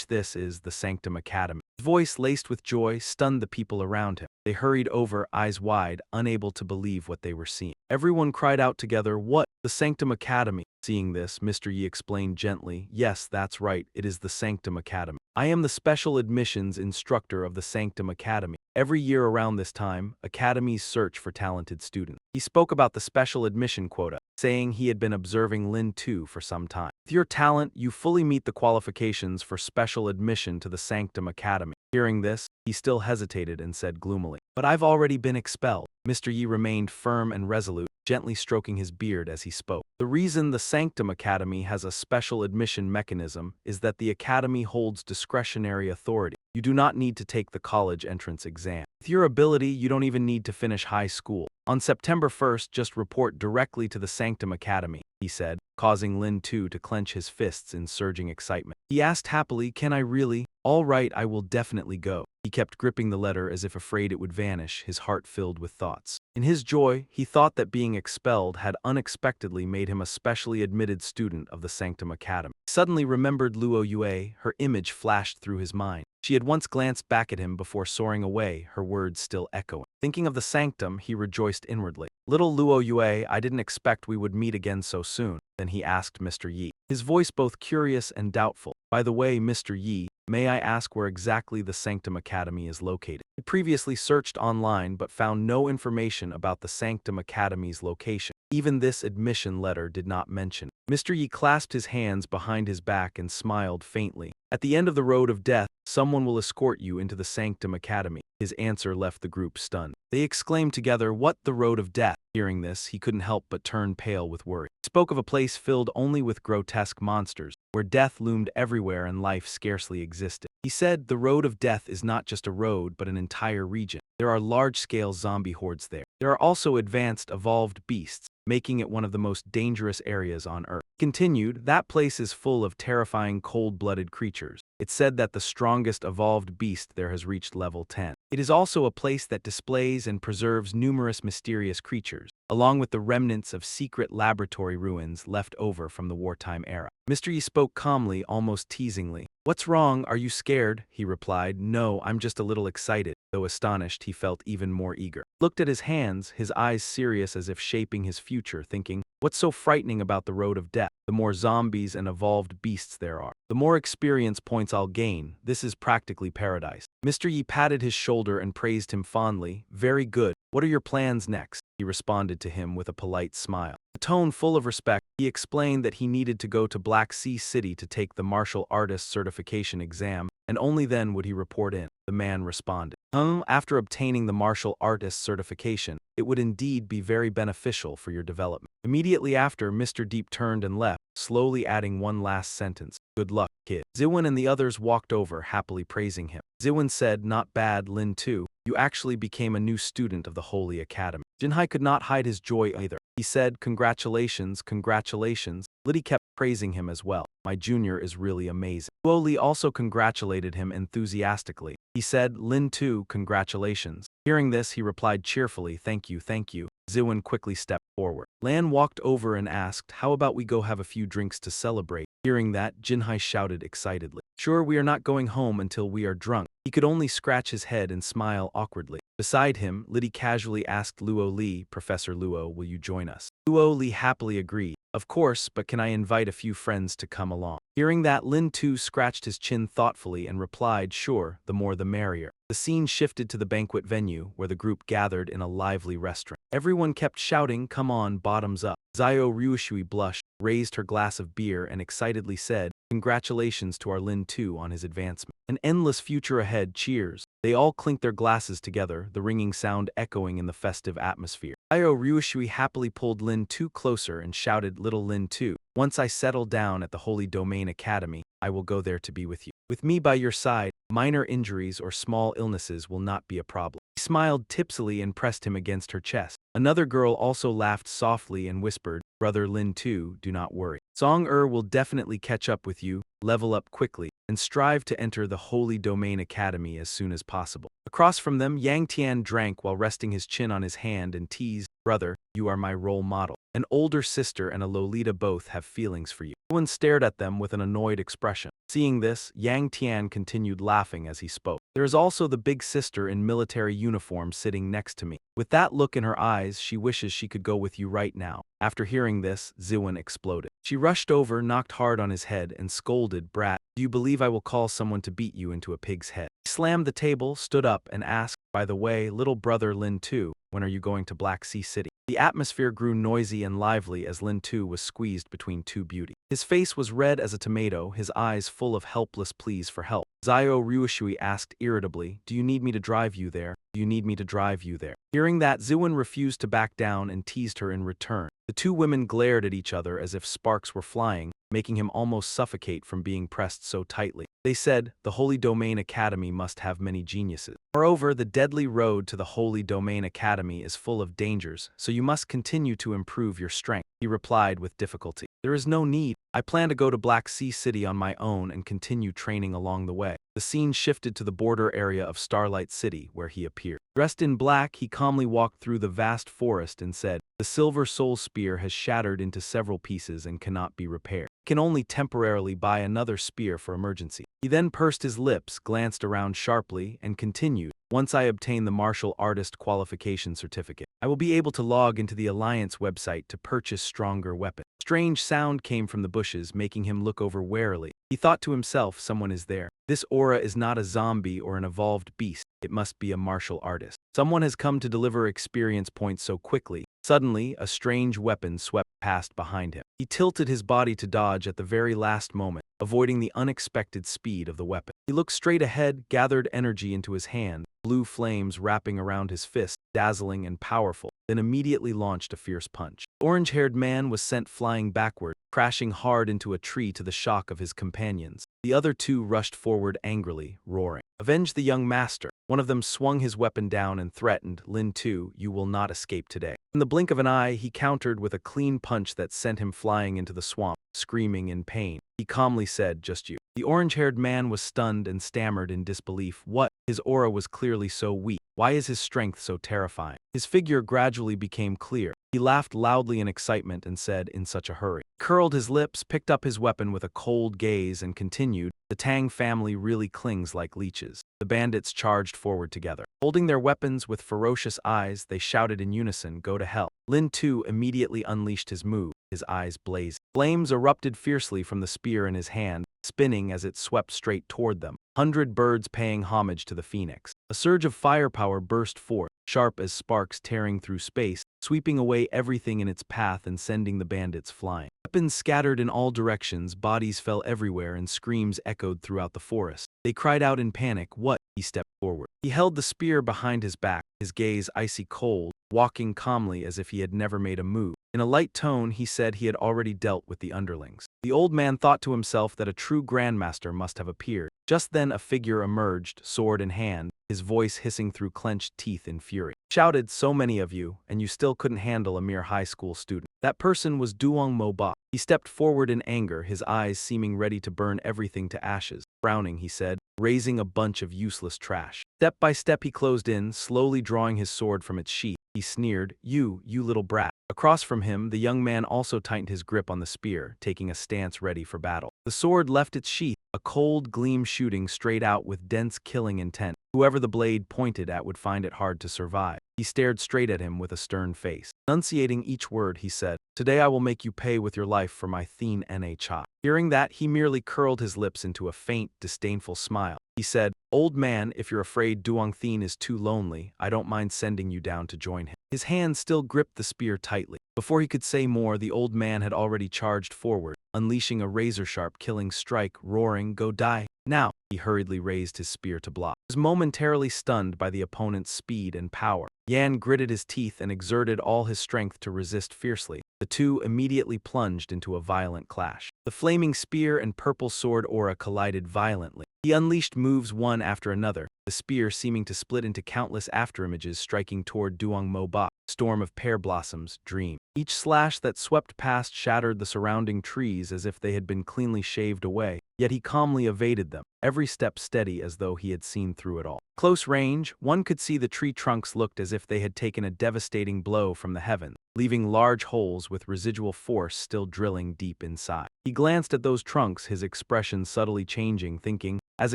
"This is the Sanctum Academy." His voice, laced with joy, stunned the people around him. They hurried over, eyes wide, unable to believe what they were seeing. Everyone cried out together, "What? The Sanctum Academy?" Seeing this, Mr. Yi explained gently, "Yes, that's right, it is the Sanctum Academy. I am the special admissions instructor of the Sanctum Academy. Every year around this time, academies search for talented students." He spoke about the special admission quota, saying he had been observing Lin Tu for some time. "With your talent, you fully meet the qualifications for special admission to the Sanctum Academy." Hearing this, he still hesitated and said gloomily, "But I've already been expelled." Mr. Yi remained firm and resolute, gently stroking his beard as he spoke. "The reason the Sanctum Academy has a special admission mechanism is that the academy holds discretionary authority. You do not need to take the college entrance exam. With your ability, you don't even need to finish high school. On September 1st, just report directly to the Sanctum Academy," he said, causing Lin Tu to clench his fists in surging excitement. He asked happily, "Can I really?" "All right, I will definitely go." He kept gripping the letter as if afraid it would vanish, his heart filled with thoughts. In his joy, he thought that being expelled had unexpectedly made him a specially admitted student of the Sanctum Academy. He suddenly remembered Luo Yue, her image flashed through his mind. She had once glanced back at him before soaring away, her words still echoing. Thinking of the sanctum, he rejoiced inwardly. "Little Luo Yue, I didn't expect we would meet again so soon." Then he asked Mr. Yi, his voice both curious and doubtful, "By the way, Mr. Yi, May I ask where exactly the Sanctum Academy is located? He previously searched online but found no information about the Sanctum Academy's location. Even this admission letter did not mention it. Mr. Yi clasped his hands behind his back and smiled faintly. At the end of the road of death, someone will escort you into the Sanctum Academy. His answer left the group stunned. They exclaimed together, "What, the road of death?" Hearing this, he couldn't help but turn pale with worry. He spoke of a place filled only with grotesque monsters, where death loomed everywhere and life scarcely existed. He said, "The road of death is not just a road but an entire region. There are large-scale zombie hordes there. There are also advanced, evolved beasts, making it one of the most dangerous areas on Earth." Continued, "That place is full of terrifying cold-blooded creatures. It's said that the strongest evolved beast there has reached level 10. It is also a place that displays and preserves numerous mysterious creatures, along with the remnants of secret laboratory ruins left over from the wartime era." Mr. Yi spoke calmly, almost teasingly. "What's wrong? Are you scared?" He replied, "No, I'm just a little excited." Though astonished, he felt even more eager. Looked at his hands, his eyes serious as if shaping his future, thinking, "What's so frightening about the road of death? The more zombies and evolved beasts there are, the more experience points I'll gain. This is practically paradise." Mr. Yi patted his shoulder and praised him fondly. "Very good. What are your plans next?" He responded to him with a polite smile. A tone full of respect, he explained that he needed to go to Black Sea City to take the martial artist certification exam, and only then would he report in. The man responded, After obtaining the martial artist certification, it would indeed be very beneficial for your development." Immediately after, Mr. Deep turned and left, slowly adding one last sentence, "Good luck, kid." Ziwin and the others walked over, happily praising him. Ziwin said, "Not bad, Lin too. You actually became a new student of the Holy Academy." Jinhai could not hide his joy either. He said, "Congratulations, congratulations." Liddy kept praising him as well. "My junior is really amazing." Luo Li also congratulated him enthusiastically. He said, "Lin too, congratulations." Hearing this, he replied cheerfully, "Thank you, thank you." Ziwin quickly stepped forward. Lan walked over and asked, "How about we go have a few drinks to celebrate?" Hearing that, Jinhai shouted excitedly, "Sure, we are not going home until we are drunk." He could only scratch his head and smile awkwardly. Beside him, Liddy casually asked Luo Li, "Professor Luo, will you join us?" Luo Li happily agreed. "Of course, but can I invite a few friends to come along?" Hearing that, Lin too scratched his chin thoughtfully and replied, "Sure, the more the merrier." The scene shifted to the banquet venue, where the group gathered in a lively restaurant. Everyone kept shouting, "Come on, bottoms up." Zio Ryushui blushed, raised her glass of beer, and excitedly said, "Congratulations to our Lin too on his advancement. An endless future ahead, cheers." They all clinked their glasses together, the ringing sound echoing in the festive atmosphere. Zio Ryushui happily pulled Lin too closer and shouted, "Little Lin too, once I settle down at the Holy Domain Academy, I will go there to be with you. With me by your side, minor injuries or small illnesses will not be a problem." He smiled tipsily and pressed him against her chest. Another girl also laughed softly and whispered, "Brother Lin too, do not worry. Song will definitely catch up with you, level up quickly, and strive to enter the Holy Domain Academy as soon as possible." Across from them, Yang Tian drank while resting his chin on his hand and teased, "Brother, you are my role model. An older sister and a Lolita both have feelings for you." Everyone stared at them with an annoyed expression. Seeing this, Yang Tian continued laughing as he spoke. "There is also the big sister in military uniform sitting next to me. With that look in her eyes, she wishes she could go with you right now." After hearing this, Ziwin exploded. She rushed over, knocked hard on his head, and scolded, "Brat, do you believe I will call someone to beat you into a pig's head?" He slammed the table, stood up, and asked, "By the way, little brother Lin too, when are you going to Black Sea City?" The atmosphere grew noisy and lively as Lin too was squeezed between two beauties. His face was red as a tomato, his eyes full of helpless pleas for help. Zio Ryushui asked irritably, "Do you need me to drive you there? Do you need me to drive you there?" Hearing that, Ziwin refused to back down and teased her in return. The two women glared at each other as if sparks were flying, making him almost suffocate from being pressed so tightly. They said, "The Holy Domain Academy must have many geniuses. Moreover, the deadly road to the Holy Domain Academy is full of dangers, so you must continue to improve your strength." He replied with difficulty, "There is no need. I plan to go to Black Sea City on my own and continue training along the way." The scene shifted to the border area of Starlight City, where he appeared. Dressed in black, he calmly walked through the vast forest and said, "The Silver Soul Spear has shattered into several pieces and cannot be repaired. Can only temporarily buy another spear for emergency." He then pursed his lips, glanced around sharply, and continued, "Once I obtain the martial artist qualification certificate, I will be able to log into the Alliance website to purchase stronger weapons." Strange sound came from the bushes, making him look over warily. He thought to himself, "Someone is there." This aura is not a zombie or an evolved beast. It must be a martial artist. Someone has come to deliver experience points so quickly. Suddenly, a strange weapon swept past behind him. He tilted his body to dodge at the very last moment, avoiding the unexpected speed of the weapon. He looked straight ahead, gathered energy into his hand, blue flames wrapping around his fist, dazzling and powerful, then immediately launched a fierce punch. The orange-haired man was sent flying backward, crashing hard into a tree to the shock of his companions. The other two rushed forward angrily, roaring. "Avenge the young master." One of them swung his weapon down and threatened, "Lynn too, you will not escape today." In the blink of an eye, he countered with a clean punch that sent him flying into the swamp, screaming in pain. He calmly said, "Just you." The orange-haired man was stunned and stammered in disbelief. What? His aura was clearly so weak. Why is his strength so terrifying? His figure gradually became clear. He laughed loudly in excitement and said, "In such a hurry." Curled his lips, picked up his weapon with a cold gaze, and continued, "The Tang family really clings like leeches." The bandits charged forward together. Holding their weapons with ferocious eyes, they shouted in unison, "Go to hell." Lin too immediately unleashed his move, his eyes blazing. Flames erupted fiercely from the spear in his hand, spinning as it swept straight toward them. 100 birds paying homage to the phoenix. A surge of firepower burst forth, sharp as sparks tearing through space, sweeping away everything in its path and sending the bandits flying. Weapons scattered in all directions, bodies fell everywhere, and screams echoed throughout the forest. They cried out in panic, "What?" He stepped forward. He held the spear behind his back, his gaze icy cold, walking calmly as if he had never made a move. In a light tone, he said he had already dealt with the underlings. The old man thought to himself that a true grandmaster must have appeared. Just then a figure emerged, sword in hand, his voice hissing through clenched teeth in fury. Shouted, "So many of you, and you still couldn't handle a mere high school student." That person was Duong Mo. He stepped forward in anger, his eyes seeming ready to burn everything to ashes. Frowning, he said, raising a bunch of useless trash. Step by step he closed in, slowly drawing his sword from its sheath. He sneered, you little brat." Across from him, the young man also tightened his grip on the spear, taking a stance ready for battle. The sword left its sheath, a cold gleam shooting straight out with dense killing intent. Whoever the blade pointed at would find it hard to survive. He stared straight at him with a stern face. Enunciating each word, he said, "Today I will make you pay with your life for my Thien Nha." Hearing that, he merely curled his lips into a faint, disdainful smile. He said, "Old man, if you're afraid Duong Thien is too lonely, I don't mind sending you down to join him." His hand still gripped the spear tightly. Before he could say more, the old man had already charged forward, unleashing a razor-sharp killing strike, roaring, "Go die now." He hurriedly raised his spear to block. He was momentarily stunned by the opponent's speed and power. Yan gritted his teeth and exerted all his strength to resist fiercely. The two immediately plunged into a violent clash. The flaming spear and purple sword aura collided violently. He unleashed moves one after another, the spear seeming to split into countless afterimages striking toward Duong Mo. Storm of pear blossoms, dream. Each slash that swept past shattered the surrounding trees as if they had been cleanly shaved away, yet he calmly evaded them, every step steady as though he had seen through it all. Close range, one could see the tree trunks looked as if they had taken a devastating blow from the heavens, leaving large holes with residual force still drilling deep inside. He glanced at those trunks, his expression subtly changing, thinking, as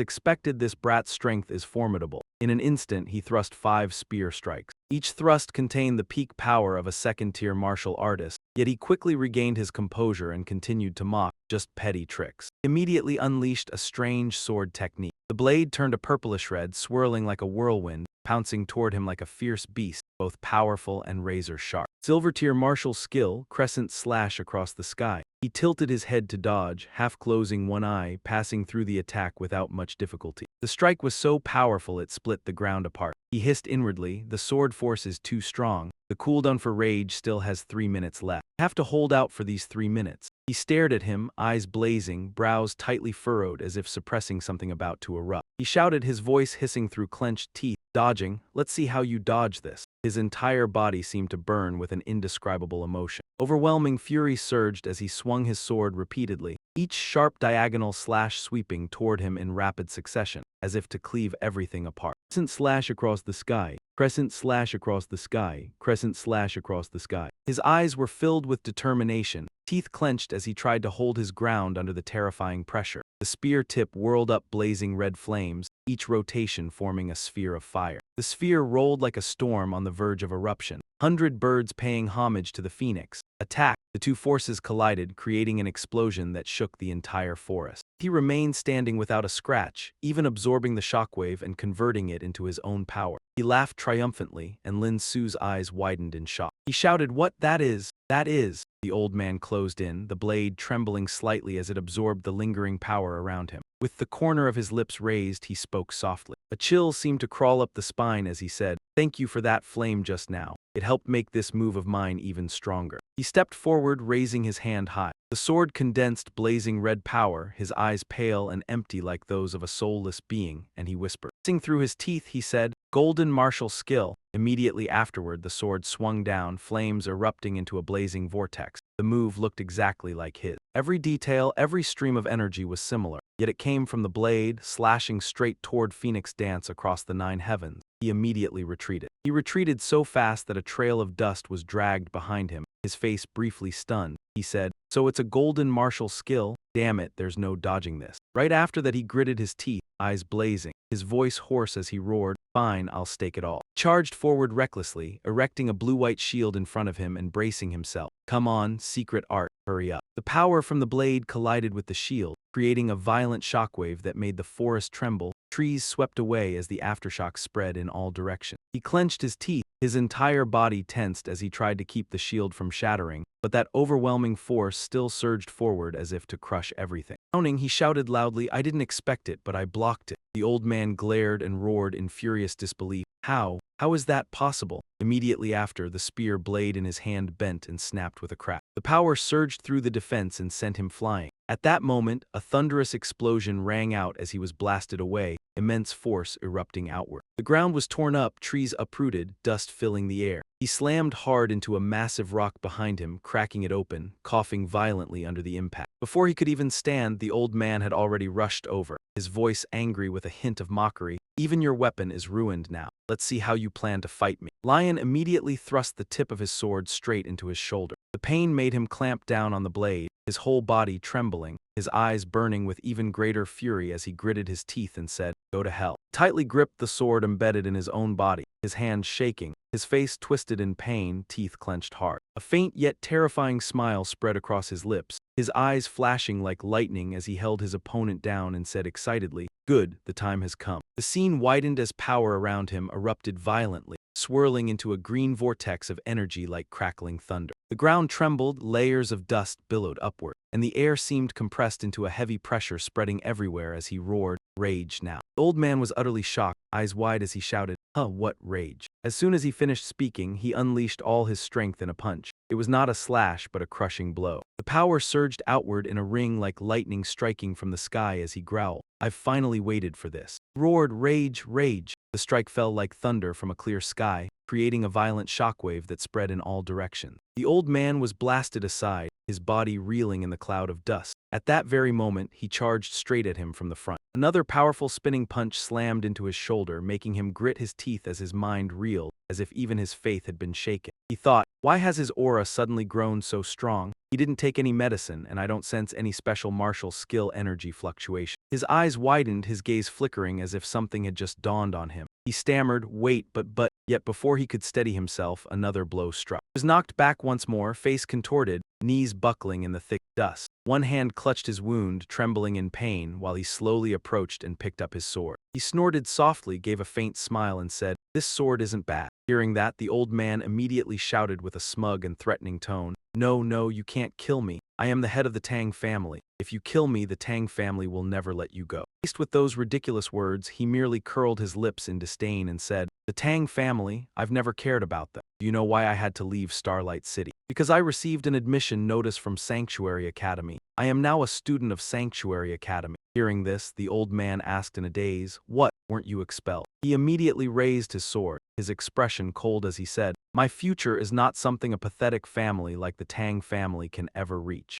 expected, this brat's strength is formidable. In an instant, he thrust 5 spear strikes. Each thrust contained the peak power of a second-tier martial artist, yet he quickly regained his composure and continued to mock, just petty tricks. He immediately unleashed a strange sword technique. The blade turned a purplish red, swirling like a whirlwind, pouncing toward him like a fierce beast, both powerful and razor-sharp. Silver-tier martial skill, crescent slash across the sky. He tilted his head to dodge, half closing one eye, passing through the attack without much difficulty. The strike was so powerful it split the ground apart. He hissed inwardly, "The sword force is too strong. The cooldown for rage still has 3 minutes left. I have to hold out for these 3 minutes." He stared at him, eyes blazing, brows tightly furrowed as if suppressing something about to erupt. He shouted, his voice hissing through clenched teeth, "Dodging? Let's see how you dodge this." His entire body seemed to burn with an indescribable emotion. Overwhelming fury surged as he swung his sword repeatedly, each sharp diagonal slash sweeping toward him in rapid succession, as if to cleave everything apart. Crescent slash across the sky, crescent slash across the sky, crescent slash across the sky. His eyes were filled with determination, teeth clenched as he tried to hold his ground under the terrifying pressure. The spear tip whirled up blazing red flames, each rotation forming a sphere of fire. The sphere rolled like a storm on the verge of eruption. 100 birds paying homage to the phoenix. Attack! The two forces collided, creating an explosion that shook the entire forest. He remained standing without a scratch, even absorbing the shockwave and converting it into his own power. He laughed triumphantly, and Lin Su's eyes widened in shock. He shouted, "What? That is! That is!" The old man closed in, the blade trembling slightly as it absorbed the lingering power around him. With the corner of his lips raised, he spoke softly. A chill seemed to crawl up the spine as he said, "Thank you for that flame just now. It helped make this move of mine even stronger." He stepped forward, raising his hand high. The sword condensed blazing red power, his eyes pale and empty like those of a soulless being, and he whispered. Hissing through his teeth, he said, "Golden martial skill." Immediately afterward, the sword swung down, flames erupting into a blazing vortex. The move looked exactly like his. Every detail, every stream of energy was similar, yet it came from the blade, slashing straight toward Phoenix Dance across the 9 heavens. He immediately retreated. He retreated so fast that a trail of dust was dragged behind him, his face briefly stunned. He said, "So it's a golden martial skill? Damn it, there's no dodging this." Right after that he gritted his teeth, eyes blazing, his voice hoarse as he roared, "Fine, I'll stake it all." Charged forward recklessly, erecting a blue-white shield in front of him and bracing himself. "Come on, secret art, hurry up." The power from the blade collided with the shield, creating a violent shockwave that made the forest tremble. Trees swept away as the aftershock spread in all directions. He clenched his teeth, his entire body tensed as he tried to keep the shield from shattering, but that overwhelming force still surged forward as if to crush everything. Frowning, he shouted loudly, "I didn't expect it, but I blocked it." The old man glared and roared in furious disbelief. How? How is that possible? Immediately after, the spear blade in his hand bent and snapped with a crack. The power surged through the defense and sent him flying. At that moment, a thunderous explosion rang out as he was blasted away, immense force erupting outward. The ground was torn up, trees uprooted, dust filling the air. He slammed hard into a massive rock behind him, cracking it open, coughing violently under the impact. Before he could even stand, the old man had already rushed over, his voice angry with a hint of mockery. "Even your weapon is ruined now. Let's see how you plan to fight me." Lion immediately thrust the tip of his sword straight into his shoulder. The pain made him clamp down on the blade, his whole body trembling, his eyes burning with even greater fury as he gritted his teeth and said, "Go to hell." Tightly gripped the sword embedded in his own body, his hands shaking, his face twisted in pain, teeth clenched hard. A faint yet terrifying smile spread across his lips, his eyes flashing like lightning as he held his opponent down and said excitedly, "Good, the time has come." The scene widened as power around him erupted violently, swirling into a green vortex of energy like crackling thunder. The ground trembled, layers of dust billowed upward, and the air seemed compressed into a heavy pressure spreading everywhere as he roared, "Rage now." The old man was utterly shocked, eyes wide as he shouted, What rage?" As soon as he finished speaking, he unleashed all his strength in a punch. It was not a slash but a crushing blow. The power surged outward in a ring like lightning striking from the sky as he growled, "I've finally waited for this." Roared, "Rage, rage!" The strike fell like thunder from a clear sky, creating a violent shockwave that spread in all directions. The old man was blasted aside, his body reeling in the cloud of dust. At that very moment, he charged straight at him from the front. Another powerful spinning punch slammed into his shoulder, making him grit his teeth as his mind reeled, as if even his faith had been shaken. He thought, why has his aura suddenly grown so strong? He didn't take any medicine, and I don't sense any special martial skill energy fluctuation. His eyes widened, his gaze flickering as if something had just dawned on him. He stammered, "Wait, but," yet before he could steady himself, another blow struck. He was knocked back once more, face contorted, knees buckling in the thick dust. One hand clutched his wound, trembling in pain, while he slowly approached and picked up his sword. He snorted softly, gave a faint smile, and said, "This sword isn't bad." Hearing that, the old man immediately shouted with a smug and threatening tone, "No, no, you can't kill me. I am the head of the Tang family. If you kill me, the Tang family will never let you go." Faced with those ridiculous words, he merely curled his lips in disdain and said, "The Tang family? I've never cared about them. Do you know why I had to leave Starlight City? Because I received an admission notice from Sanctuary Academy. I am now a student of Sanctuary Academy." Hearing this, the old man asked in a daze, "What, weren't you expelled?" He immediately raised his sword, his expression cold as he said, "My future is not something a pathetic family like the Tang family can ever reach."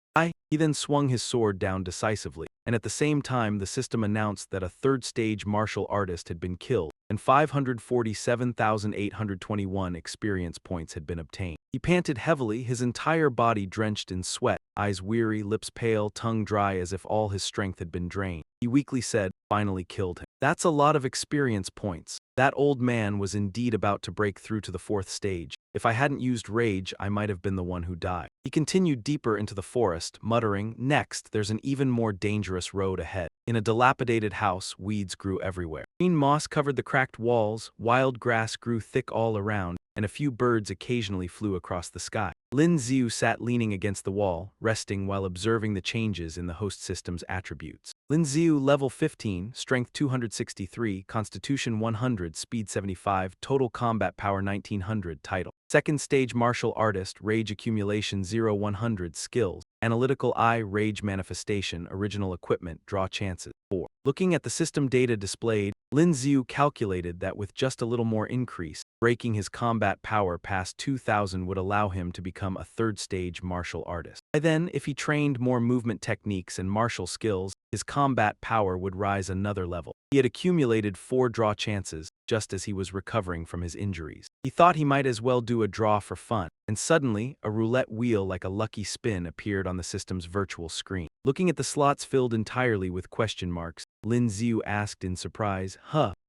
He then swung his sword down decisively, and at the same time the system announced that a third-stage martial artist had been killed, and 547,821 experience points had been obtained. He panted heavily, his entire body drenched in sweat, eyes weary, lips pale, tongue dry as if all his strength had been drained. He weakly said, "Finally killed him. That's a lot of experience points." That old man was indeed about to break through to the fourth stage. If I hadn't used rage, I might have been the one who died. He continued deeper into the forest, muttering, "Next, there's an even more dangerous road ahead." In a dilapidated house, weeds grew everywhere. Green moss covered the cracked walls, wild grass grew thick all around, and a few birds occasionally flew across the sky. Lin Xiu sat leaning against the wall, resting while observing the changes in the host system's attributes. Lin Xiu, level 15, strength 263, constitution 100, speed 75, total combat power 1900, title. Second stage martial artist, rage accumulation 0-100, skills. Analytical eye, rage manifestation, original equipment, draw chances. 4. Looking at the system data displayed, Lin Xiu calculated that with just a little more increase, breaking his combat power past 2000 would allow him to become a third-stage martial artist. By then, if he trained more movement techniques and martial skills, his combat power would rise another level. He had accumulated 4 draw chances, just as he was recovering from his injuries. He thought he might as well do a draw for fun, and suddenly, a roulette wheel like a lucky spin appeared on the system's virtual screen. Looking at the slots filled entirely with question marks, Lin Xiu asked in surprise,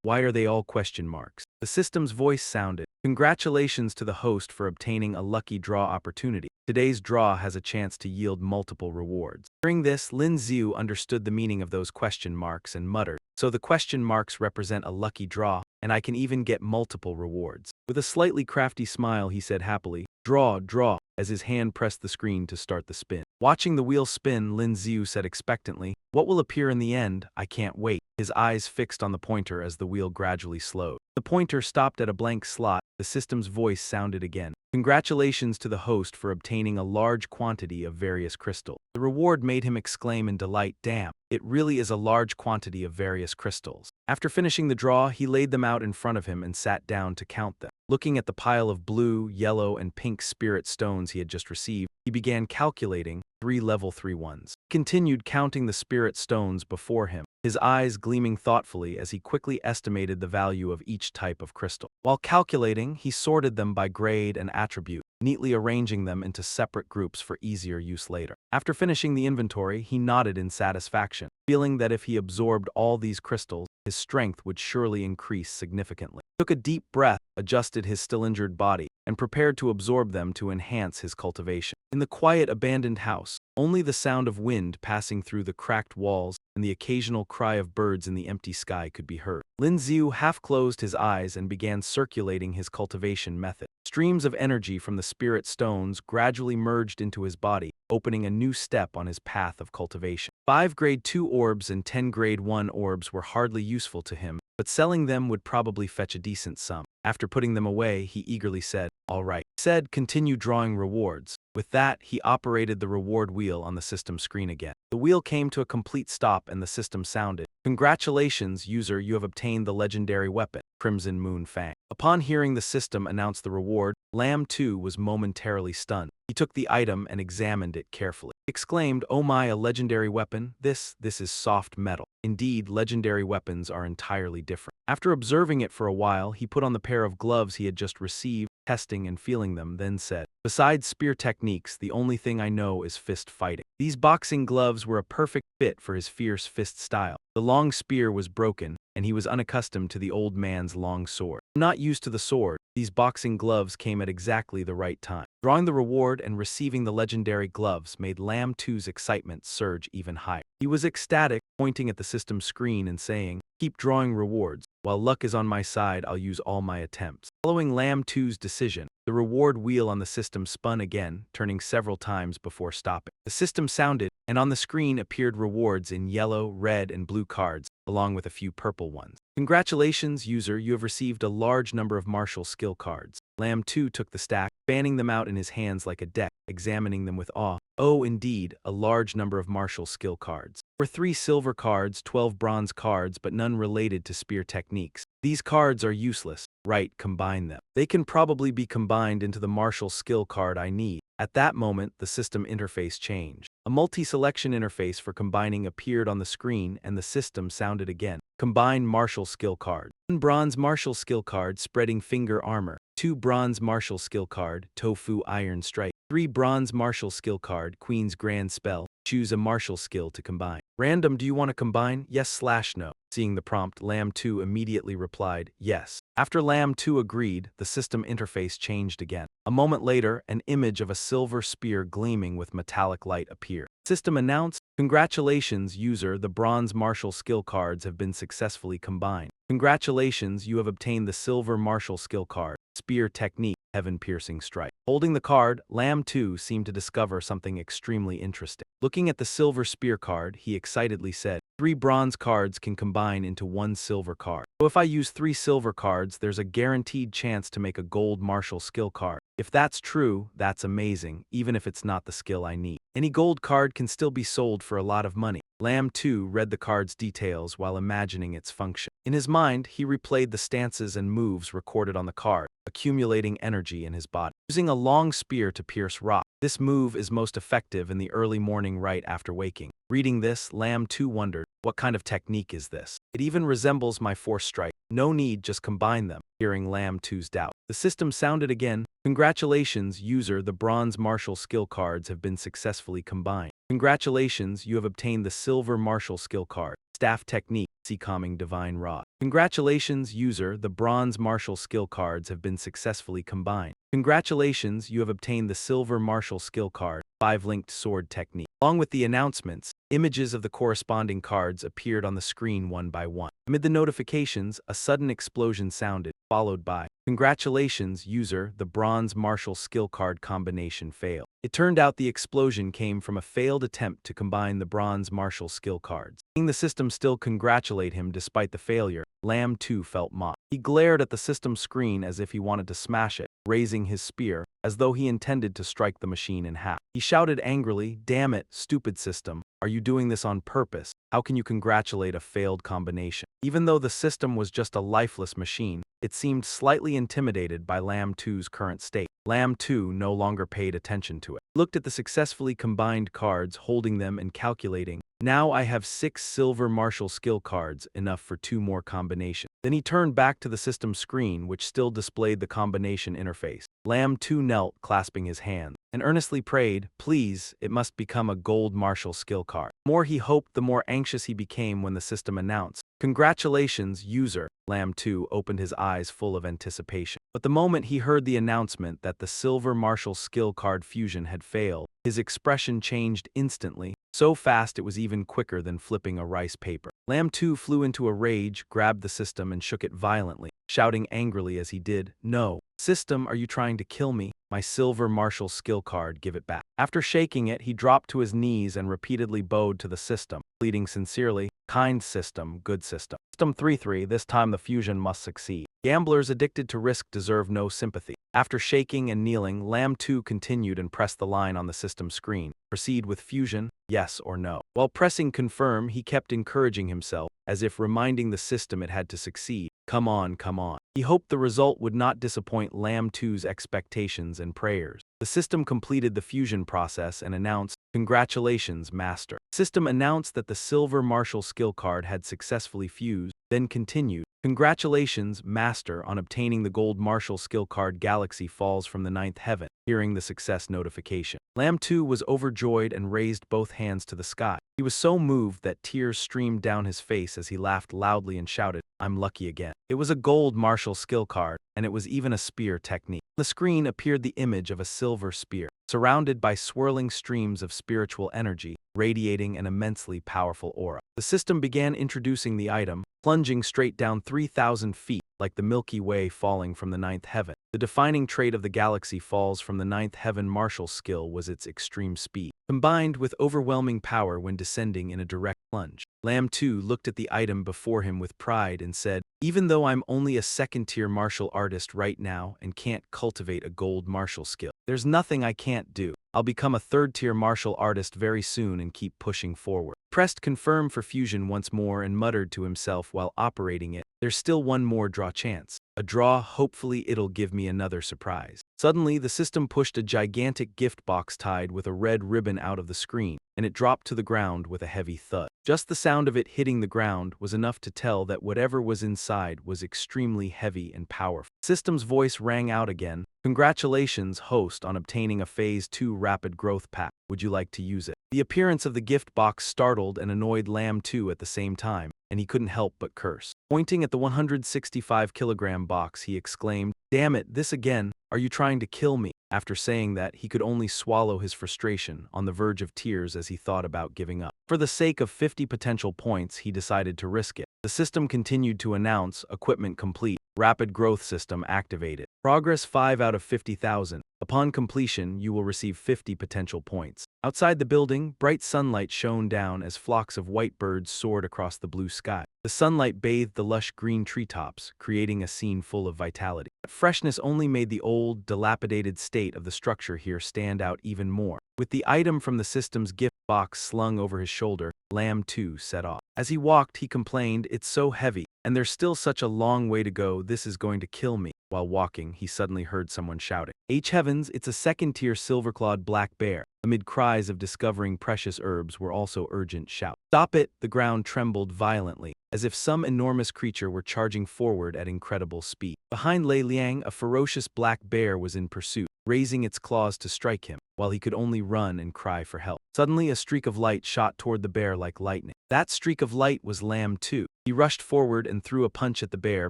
why are they all question marks? The system's voice sounded, "Congratulations to the host for obtaining a lucky draw opportunity. Today's draw has a chance to yield multiple rewards." Hearing this, Lin Xiu understood the meaning of those question marks and muttered, "So the question marks represent a lucky draw, and I can even get multiple rewards." With a slightly crafty smile, he said happily, "Draw, draw," as his hand pressed the screen to start the spin. Watching the wheel spin, Lin Xiu said expectantly, "What will appear in the end? I can't wait." His eyes fixed on the pointer as the wheel gradually slowed. The pointer stopped at a blank slot. The system's voice sounded again. "Congratulations to the host for obtaining a large quantity of various crystals." The reward made him exclaim in delight, "Damn, it really is a large quantity of various crystals." After finishing the draw, he laid them out in front of him and sat down to count them. Looking at the pile of blue, yellow, and pink spirit stones he had just received, he began calculating 3 level 3 ones. He continued counting the spirit stones before him, his eyes gleaming thoughtfully as he quickly estimated the value of each type of crystal. While calculating, he sorted them by grade and attribute, neatly arranging them into separate groups for easier use later. After finishing the inventory, he nodded in satisfaction, feeling that if he absorbed all these crystals, his strength would surely increase significantly. He took a deep breath, adjusted his still injured body, and prepared to absorb them to enhance his cultivation. In the quiet, abandoned house, only the sound of wind passing through the cracked walls and the occasional cry of birds in the empty sky could be heard. Lin Xiu half closed his eyes and began circulating his cultivation method. Streams of energy from the spirit stones gradually merged into his body, opening a new step on his path of cultivation. 5 grade 2 orbs and 10 grade 1 orbs were hardly useful to him, but selling them would probably fetch a decent sum. After putting them away, he eagerly said, "All right." He said, "Continue drawing rewards." With that, he operated the reward wheel on the system screen again. The wheel came to a complete stop and the system sounded, "Congratulations, user, you have obtained the legendary weapon, Crimson Moon Fang." Upon hearing the system announce the reward, Lamb 2 was momentarily stunned. He took the item and examined it carefully. He exclaimed, "Oh my, a legendary weapon? This is soft metal." Indeed, legendary weapons are entirely different. After observing it for a while, he put on the pair of gloves he had just received, testing and feeling them, then said, "Besides spear techniques, the only thing I know is fist fighting." These boxing gloves were a perfect fit for his fierce fist style. The long spear was broken, and he was unaccustomed to the old man's long sword. Not used to the sword, these boxing gloves came at exactly the right time. Drawing the reward and receiving the legendary gloves made Lamb 2's excitement surge even higher. He was ecstatic, pointing at the system screen and saying, "Keep drawing rewards. While luck is on my side, I'll use all my attempts." Following Lamb 2's decision, the reward wheel on the system spun again, turning several times before stopping. The system sounded, and on the screen appeared rewards in yellow, red, and blue cards, along with a few purple ones. "Congratulations, user, you have received a large number of martial skill cards." Lamb 2 took the stack, fanning them out in his hands like a deck, examining them with awe. "Oh, indeed, a large number of martial skill cards. There were 3 silver cards, 12 bronze cards, but none related to spear techniques. These cards are useless. Right, combine them. They can probably be combined into the martial skill card I need." At that moment, the system interface changed. A multi-selection interface for combining appeared on the screen and the system sounded again. "Combine martial skill card. 1 bronze martial skill card, Spreading Finger Armor. 2 bronze martial skill card, Tofu Iron Strike. 3 bronze martial skill card, Queen's Grand Spell. Choose a martial skill to combine." "Random, do you want to combine? Yes/no?" Seeing the prompt, Lamb 2 immediately replied, "Yes." After Lam 2 agreed, the system interface changed again. A moment later, an image of a silver spear gleaming with metallic light appeared. System announced, "Congratulations, user, the bronze martial skill cards have been successfully combined. Congratulations, you have obtained the silver martial skill card, Spear Technique, Heaven-Piercing Strike." Holding the card, Lam 2 seemed to discover something extremely interesting. Looking at the silver spear card, he excitedly said, "3 bronze cards can combine into 1 silver card. So if I use 3 silver cards, there's a guaranteed chance to make a gold martial skill card. If that's true, that's amazing, even if it's not the skill I need. Any gold card can still be sold for a lot of money." Lam 2 read the card's details while imagining its function. In his mind, he replayed the stances and moves recorded on the card, accumulating energy in his body. Using a long spear to pierce rock. This move is most effective in the early morning right after waking. Reading this, Lam 2 wondered, what kind of technique is this? It even resembles my force strike. No need, just combine them. Hearing Lam 2's doubt, the system sounded again, "Congratulations, user, the bronze martial skill cards have been successfully combined. Congratulations, you have obtained the silver martial skill card, Staff Technique, See Calming Divine Rod. Congratulations, user, the bronze martial skill cards have been successfully combined. Congratulations, you have obtained the silver martial skill card, 5-linked sword technique." Along with the announcements, images of the corresponding cards appeared on the screen one by one. Amid the notifications, a sudden explosion sounded, followed by, "Congratulations, user, the bronze martial skill card combination failed." It turned out the explosion came from a failed attempt to combine the bronze martial skill cards. Seeing the system still congratulate him despite the failure, Lam 2 felt mocked. He glared at the system screen as if he wanted to smash it, raising his spear, as though he intended to strike the machine in half. He shouted angrily, "Damn it, stupid system. Are you doing this on purpose? How can you congratulate a failed combination?" Even though the system was just a lifeless machine, it seemed slightly intimidated by Lam 2's current state. Lam 2 no longer paid attention to it. He looked at the successfully combined cards, holding them and calculating, "Now I have 6 silver martial skill cards, enough for 2 more combinations." Then he turned back to the system screen, which still displayed the combination interface. Lam 2 knelt, clasping his hands, and earnestly prayed, "Please, it must become a gold martial skill card." The more he hoped, the more anxious he became when the system announced, "Congratulations, user." Lam 2 opened his eyes full of anticipation. But the moment he heard the announcement that the silver martial skill card fusion had failed, his expression changed instantly, so fast it was even quicker than flipping a rice paper. Lam 2 flew into a rage, grabbed the system and shook it violently, shouting angrily as he did, "No! System, are you trying to kill me? My silver martial skill card, give it back." After shaking it, he dropped to his knees and repeatedly bowed to the system, pleading sincerely, "Kind system, good system. System 3-3, this time the fusion must succeed. Gamblers addicted to risk deserve no sympathy." After shaking and kneeling, Lam 2 continued and pressed the line on the system screen, "Proceed with fusion, yes or no." While pressing confirm, he kept encouraging himself, as if reminding the system it had to succeed. Come on, come on. He hoped the result would not disappoint Lam 2's expectations and prayers. The system completed the fusion process and announced, "Congratulations, Master." The system announced that the silver martial skill card had successfully fused, then continued, "Congratulations, Master, on obtaining the gold martial skill card Galaxy Falls from the 9th Heaven." Hearing the success notification, Lam 2 was overjoyed and raised both hands to the sky. He was so moved that tears streamed down his face as he laughed loudly and shouted, "I'm lucky again." It was a gold martial skill card, and it was even a spear technique. On the screen appeared the image of a silver spear, surrounded by swirling streams of spiritual energy, radiating an immensely powerful aura. The system began introducing the item, plunging straight down 3,000 feet, like the Milky Way falling from the 9th heaven. The defining trait of the Galaxy Falls from the 9th heaven martial skill was its extreme speed, combined with overwhelming power when descending in a direct plunge. Lam 2 looked at the item before him with pride and said, "Even though I'm only a second-tier martial artist right now and can't cultivate a gold martial skill, there's nothing I can't do. I'll become a third-tier martial artist very soon and keep pushing forward." Pressed confirm for fusion once more and muttered to himself while operating it, "There's still one more draw chance. A draw, hopefully it'll give me another surprise." Suddenly, the system pushed a gigantic gift box tied with a red ribbon out of the screen, and it dropped to the ground with a heavy thud. Just the sound of it hitting the ground was enough to tell that whatever was inside was extremely heavy and powerful. The system's voice rang out again, "Congratulations, host, on obtaining a Phase 2 Rapid Growth Pack. Would you like to use it?" The appearance of the gift box startled and annoyed Lam 2 at the same time, and he couldn't help but curse. Pointing at the 165-kilogram box, he exclaimed, "Damn it, this again! Are you trying to kill me?" After saying that, he could only swallow his frustration, on the verge of tears as he thought about giving up. For the sake of 50 potential points, he decided to risk it. The system continued to announce, equipment complete, rapid growth system activated. Progress 5 out of 50,000. Upon completion, you will receive 50 potential points. Outside the building, bright sunlight shone down as flocks of white birds soared across the blue sky. The sunlight bathed the lush green treetops, creating a scene full of vitality. That freshness only made the old, dilapidated state of the structure here stand out even more. With the item from the system's gift box slung over his shoulder, Lamb 2 set off. As he walked, he complained, "It's so heavy, and there's still such a long way to go, this is going to kill me." While walking, he suddenly heard someone shouting, "H heavens, it's a second-tier silver-clawed black bear." Amid cries of discovering precious herbs were also urgent shouts. "Stop it!" The ground trembled violently, as if some enormous creature were charging forward at incredible speed. Behind Lei Liang, a ferocious black bear was in pursuit, raising its claws to strike him, while he could only run and cry for help. Suddenly, a streak of light shot toward the bear like lightning. That streak of light was Lamb 2. He rushed forward and threw a punch at the bear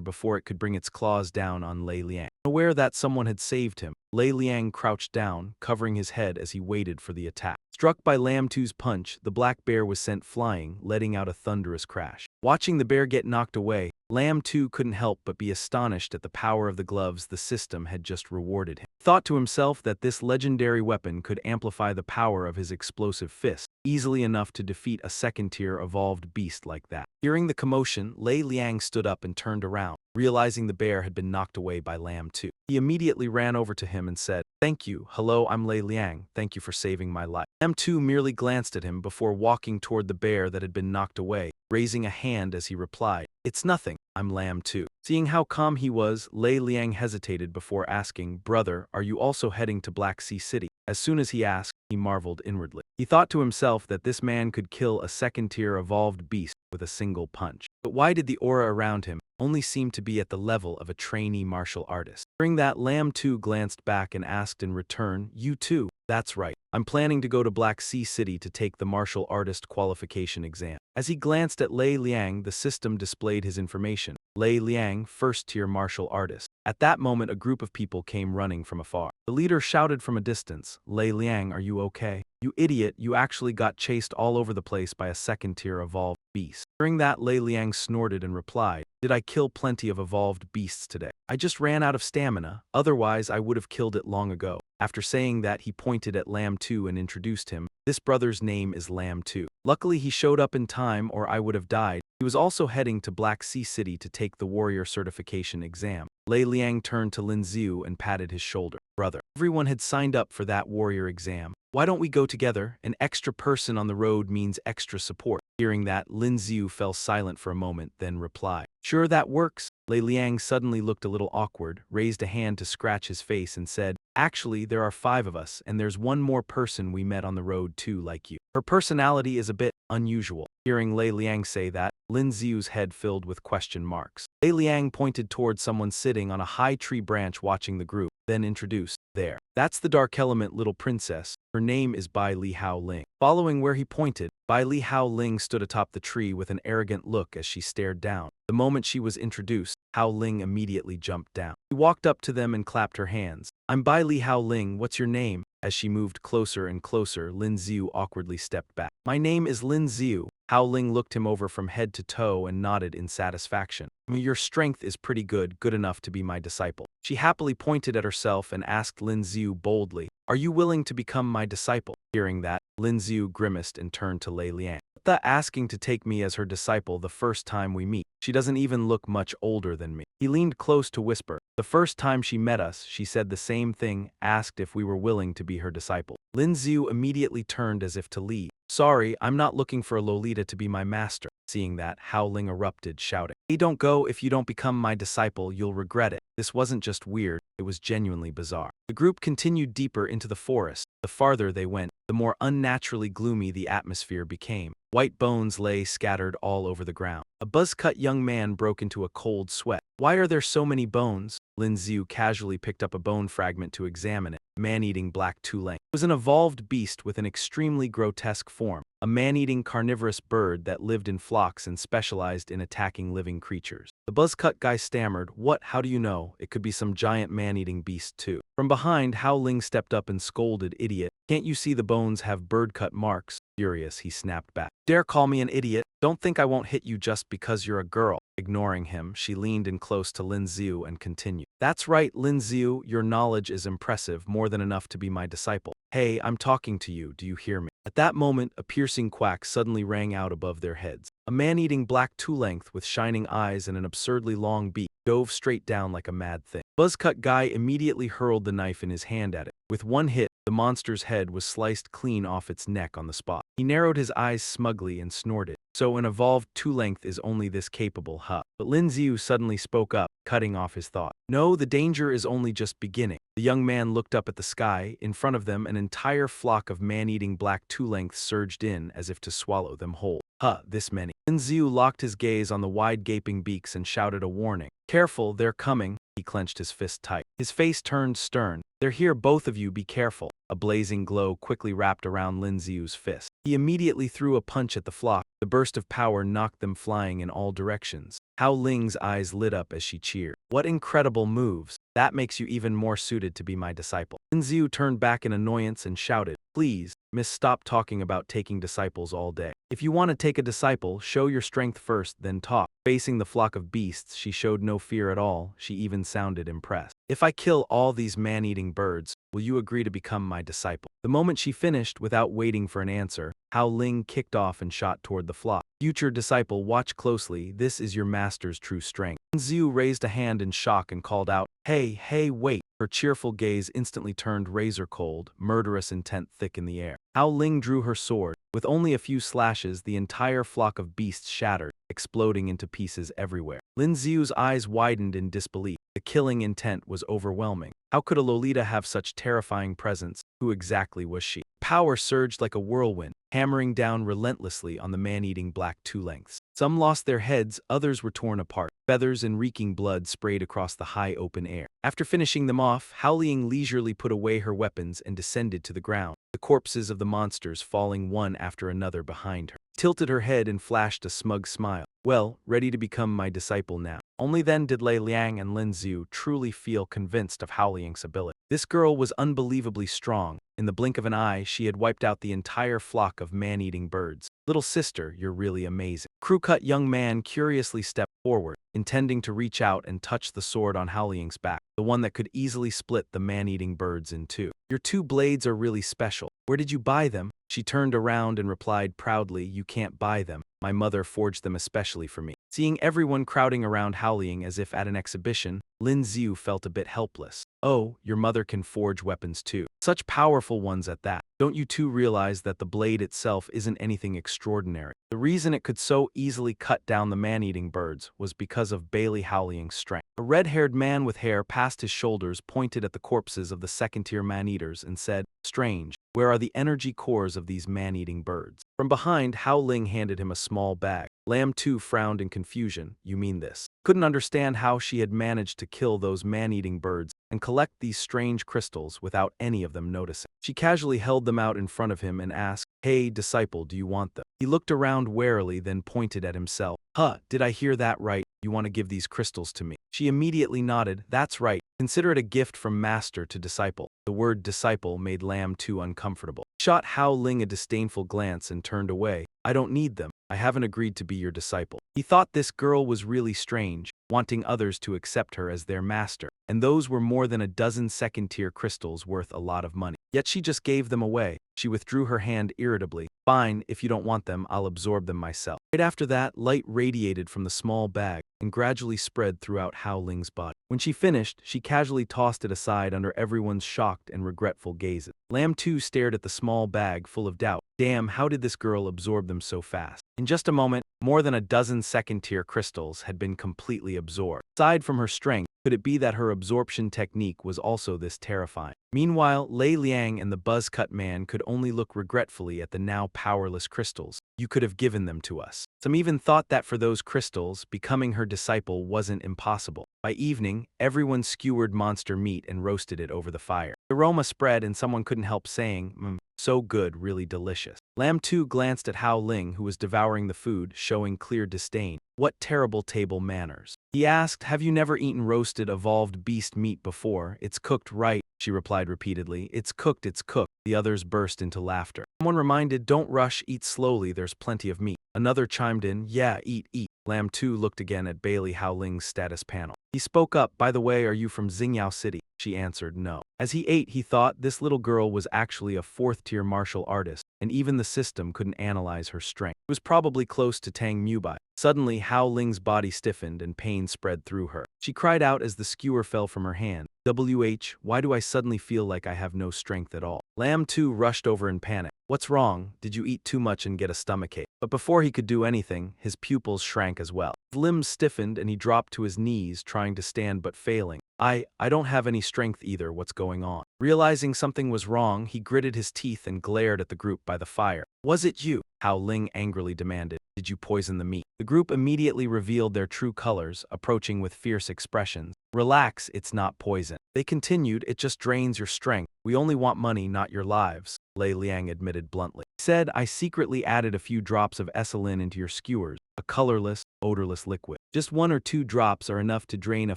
before it could bring its claws down on Lei Liang. Aware that someone had saved him, Lei Liang crouched down, covering his head as he waited for the attack. Struck by Lamb 2's punch, the black bear was sent flying, letting out a thunderous crash. Watching the bear get knocked away, Lamb 2 couldn't help but be astonished at the power of the gloves the system had just rewarded him. He thought to himself that this legendary weapon could amplify the power of his explosive fist, easily enough to defeat a second-tier evolved beast like that. Hearing the commotion, Lei Liang stood up and turned around, realizing the bear had been knocked away by Lamb 2. He immediately ran over to him and said, "Thank you. Hello, I'm Lei Liang. Thank you for saving my life." Lamb 2 merely glanced at him before walking toward the bear that had been knocked away, raising a hand as he replied, "It's nothing. I'm Lamb 2. Seeing how calm he was, Lei Liang hesitated before asking, "Brother, are you also heading to Black Sea City?" As soon as he asked, he marveled inwardly. He thought to himself that this man could kill a second-tier evolved beast with a single punch. But why did the aura around him only seem to be at the level of a trainee martial artist? Hearing that, Lamb 2 glanced back and asked in return, "You too?" "That's right. I'm planning to go to Black Sea City to take the martial artist qualification exam." As he glanced at Lei Liang, the system displayed his information. Lei Liang, first-tier martial artist. At that moment, a group of people came running from afar. The leader shouted from a distance, "Lei Liang, are you okay? You idiot, you actually got chased all over the place by a second-tier evolved beast." Hearing that, Lei Liang snorted and replied, "Did I kill plenty of evolved beasts today? I just ran out of stamina, otherwise I would have killed it long ago." After saying that, he pointed at Lamb 2 and introduced him. "This brother's name is Lamb 2. Luckily he showed up in time or I would have died." He was also heading to Black Sea City to take the warrior certification exam. Lei Liang turned to Lin Xiu and patted his shoulder. "Brother, everyone had signed up for that warrior exam. Why don't we go together? An extra person on the road means extra support." Hearing that, Lin Xiu fell silent for a moment, then replied, "Sure, that works." Lei Liang suddenly looked a little awkward, raised a hand to scratch his face and said, "Actually, there are 5 of us, and there's one more person we met on the road too like you. Her personality is a bit unusual." Hearing Lei Liang say that, Lin Xiu's head filled with question marks. Lei Liang pointed toward someone sitting on a high tree branch watching the group, then introduced, "There. That's the dark element little princess. Her name is Bai Li Hao Ling." Following where he pointed, Bai Li Hao Ling stood atop the tree with an arrogant look as she stared down. The moment she was introduced, Hao Ling immediately jumped down. She walked up to them and clapped her hands. "I'm Bai Li Hao Ling, what's your name?" As she moved closer and closer, Lin Xiu awkwardly stepped back. "My name is Lin Xiu." Hao Ling looked him over from head to toe and nodded in satisfaction. "Your strength is pretty good enough to be my disciple." She happily pointed at herself and asked Lin Xiu boldly, "Are you willing to become my disciple?" Hearing that, Lin Xiu grimaced and turned to Lei Liang. "The asking to take me as her disciple the first time we meet. She doesn't even look much older than me." He leaned close to whisper, "The first time she met us, she said the same thing, asked if we were willing to be her disciple." Lin Xiu immediately turned as if to leave. "Sorry, I'm not looking for a Lolita to be my master." Seeing that, Hao Ling erupted, shouting, "Hey, don't go. If you don't become my disciple, you'll regret it." This wasn't just weird, it was genuinely bizarre. The group continued deeper into the forest. The farther they went, the more unnaturally gloomy the atmosphere became. White bones lay scattered all over the ground. A buzz-cut young man broke into a cold sweat. "Why are there so many bones?" Lin Xiu casually picked up a bone fragment to examine it. Man-eating black tulang. It was an evolved beast with an extremely grotesque form. a man-eating carnivorous bird that lived in flocks and specialized in attacking living creatures. The buzzcut guy stammered, "What? How do you know? It could be some giant man-eating beast too." From behind, Hao Ling stepped up and scolded, "Idiot. Can't you see the bones have bird-cut marks?" Furious, he snapped back. "Dare call me an idiot? Don't think I won't hit you just because you're a girl." Ignoring him, she leaned in close to Lin Xiu and continued. "That's right, Lin Xiu, your knowledge is impressive, more than enough to be my disciple. Hey, I'm talking to you, do you hear me?" At that moment, a piercing quack suddenly rang out above their heads. A man-eating black two-length with shining eyes and an absurdly long beak dove straight down like a mad thing. Buzzcut Guy immediately hurled the knife in his hand at it. With one hit, the monster's head was sliced clean off its neck on the spot. He narrowed his eyes smugly and snorted. "So an evolved two-length is only this capable, huh?" But Lin Xiu suddenly spoke up, cutting off his thought. "No, the danger is only just beginning." The young man looked up at the sky. In front of them, an entire flock of man-eating black two-lengths surged in as if to swallow them whole. "Huh, this many." Lin Xiu locked his gaze on the wide gaping beaks and shouted a warning. "Careful, they're coming." He clenched his fist tight. His face turned stern. "They're here, both of you, be careful." A blazing glow quickly wrapped around Lin Xiu's fist. He immediately threw a punch at the flock. The burst of power knocked them flying in all directions. Hao Ling's eyes lit up as she cheered. "What incredible moves. That makes you even more suited to be my disciple." Lin Xiu turned back in annoyance and shouted, "Please, miss, stop talking about taking disciples all day. If you want to take a disciple, show your strength first, then talk." Facing the flock of beasts, she showed no fear at all. She even sounded impressed. "If I kill all these man-eating birds, will you agree to become my disciple?" The moment she finished, without waiting for an answer, Hao Ling kicked off and shot toward the flock. "Future disciple, watch closely. This is your master's true strength." Lin Xiu raised a hand in shock and called out, Hey, wait." Her cheerful gaze instantly turned razor cold, murderous intent thick in the air. Hao Ling drew her sword. With only a few slashes, the entire flock of beasts shattered, exploding into pieces everywhere. Lin Xiu's eyes widened in disbelief. The killing intent was overwhelming. How could a Lolita have such terrifying presence? Who exactly was she? Power surged like a whirlwind, hammering down relentlessly on the man-eating black two-lengths. Some lost their heads, others were torn apart. Feathers and reeking blood sprayed across the high open air. After finishing them off, Hao Ling leisurely put away her weapons and descended to the ground, the corpses of the monsters falling one after another behind her. Tilted her head and flashed a smug smile. "Well, ready to become my disciple now." Only then did Lei Liang and Lin Xiu truly feel convinced of Hao Ling's ability. This girl was unbelievably strong. In the blink of an eye, she had wiped out the entire flock of man-eating birds. "Little sister, you're really amazing." Crew-cut young man curiously stepped forward, intending to reach out and touch the sword on Hao Ling's back, the one that could easily split the man-eating birds in two. "Your two blades are really special. Where did you buy them?" She turned around and replied proudly, "You can't buy them. My mother forged them especially for me." Seeing everyone crowding around Hao Ling as if at an exhibition, Lin Xiu felt a bit helpless. "Oh, your mother can forge weapons too. Such powerful ones at that. Don't you two realize that the blade itself isn't anything extraordinary? The reason it could so easily cut down the man-eating birds was because of Bailey Hao Ling's strength." A red-haired man with hair past his shoulders pointed at the corpses of the second-tier man-eaters and said, "Strange. Where are the energy cores of these man-eating birds?" From behind, Hao Ling handed him a small bag. Lam Tu frowned in confusion. "You mean this?" Couldn't understand how she had managed to kill those man-eating birds and collect these strange crystals without any of them noticing. She casually held them out in front of him and asked, "Hey, disciple, do you want them?" He looked around warily, then pointed at himself. "Huh, did I hear that right? You want to give these crystals to me?" She immediately nodded. "That's right. Consider it a gift from master to disciple." The word disciple made Lam Tu uncomfortable. Shot Hao Ling a disdainful glance and turned away. "I don't need them. I haven't agreed to be your disciple." He thought this girl was really strange, wanting others to accept her as their master, and those were more than a dozen second-tier crystals worth a lot of money. Yet she just gave them away. She withdrew her hand irritably. "Fine, if you don't want them, I'll absorb them myself." Right after that, light radiated from the small bag and gradually spread throughout Hao Ling's body. When she finished, she casually tossed it aside under everyone's shocked and regretful gazes. Lam Tu stared at the small bag full of doubt. Damn, how did this girl absorb them so fast? In just a moment, more than a dozen second-tier crystals had been completely absorbed. Aside from her strength, Could it be that her absorption technique was also this terrifying? Meanwhile, Lei Liang and the buzz-cut man could only look regretfully at the now powerless crystals. You could have given them to us. Some even thought that for those crystals, becoming her disciple wasn't impossible. By evening, everyone skewered monster meat and roasted it over the fire. The aroma spread and someone couldn't help saying, so good, really delicious. Lam Tu glanced at Hao Ling, who was devouring the food, showing clear disdain. What terrible table manners. He asked, have you never eaten roasted evolved beast meat before? It's cooked right, she replied repeatedly. It's cooked, it's cooked. The others burst into laughter. Someone reminded, don't rush, eat slowly, there's plenty of meat. Another chimed in, yeah, eat, eat. Lam Tu looked again at Bailey Hao Ling's status panel. He spoke up, by the way, are you from Xingyao City? She answered no. As he ate, he thought this little girl was actually a fourth-tier martial artist, and even the system couldn't analyze her strength. It was probably close to Tang Mubai. Suddenly, Hao Ling's body stiffened and pain spread through her. She cried out as the skewer fell from her hand. Why do I suddenly feel like I have no strength at all? Lam Tu rushed over in panic. What's wrong? Did you eat too much and get a stomachache? But before he could do anything, his pupils shrank as well. His limbs stiffened and he dropped to his knees, trying to stand but failing. I don't have any strength either, what's going on? Realizing something was wrong, he gritted his teeth and glared at the group by the fire. Was it you? Hao Ling angrily demanded. Did you poison the meat? The group immediately revealed their true colors, approaching with fierce expressions. Relax, it's not poison. They continued, it just drains your strength. We only want money, not your lives, Lei Liang admitted bluntly. He said, I secretly added a few drops of Esselin into your skewers, a colorless, odorless liquid. Just 1 or 2 drops are enough to drain a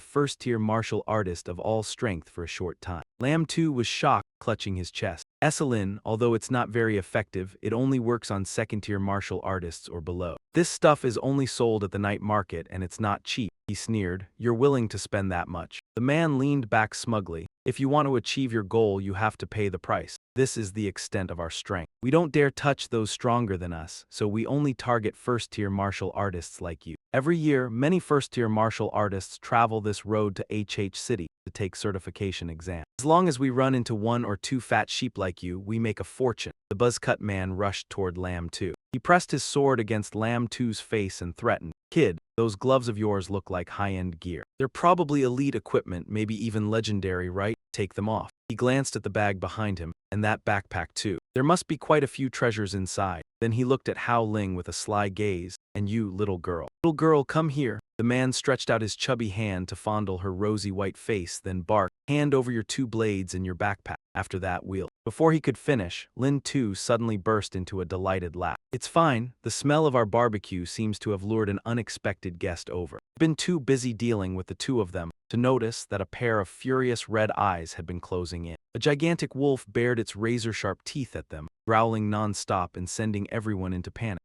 first-tier martial artist of all strength for a short time. Lam Tu was shocked, clutching his chest. Esselin, although it's not very effective, it only works on second-tier martial artists or below. This stuff is only sold at the night market and it's not cheap, he sneered. You're willing to spend that much. The man leaned back smugly. If you want to achieve your goal, you have to pay the price. This is the extent of our strength. We don't dare touch those stronger than us, so we only target first-tier martial artists like you. Every year, many first-tier martial artists travel this road to HH City to take certification exams. As long as we run into 1 or 2 fat sheep like you, we make a fortune. The buzz-cut man rushed toward Lam Tu. He pressed his sword against Lam Tu's face and threatened, Kid, those gloves of yours look like high-end gear. They're probably elite equipment, maybe even legendary, right? Take them off. He glanced at the bag behind him, and that backpack too. There must be quite a few treasures inside. Then he looked at Hao Ling with a sly gaze. And you, little girl. Little girl, come here. The man stretched out his chubby hand to fondle her rosy white face, then barked, hand over your 2 blades in your backpack. After that, wheel. Before he could finish, Lynn too suddenly burst into a delighted laugh. It's fine. The smell of our barbecue seems to have lured an unexpected guest over. I've been too busy dealing with the 2 of them to notice that a pair of furious red eyes had been closing in. A gigantic wolf bared its razor-sharp teeth at them, growling non-stop and sending everyone into panic.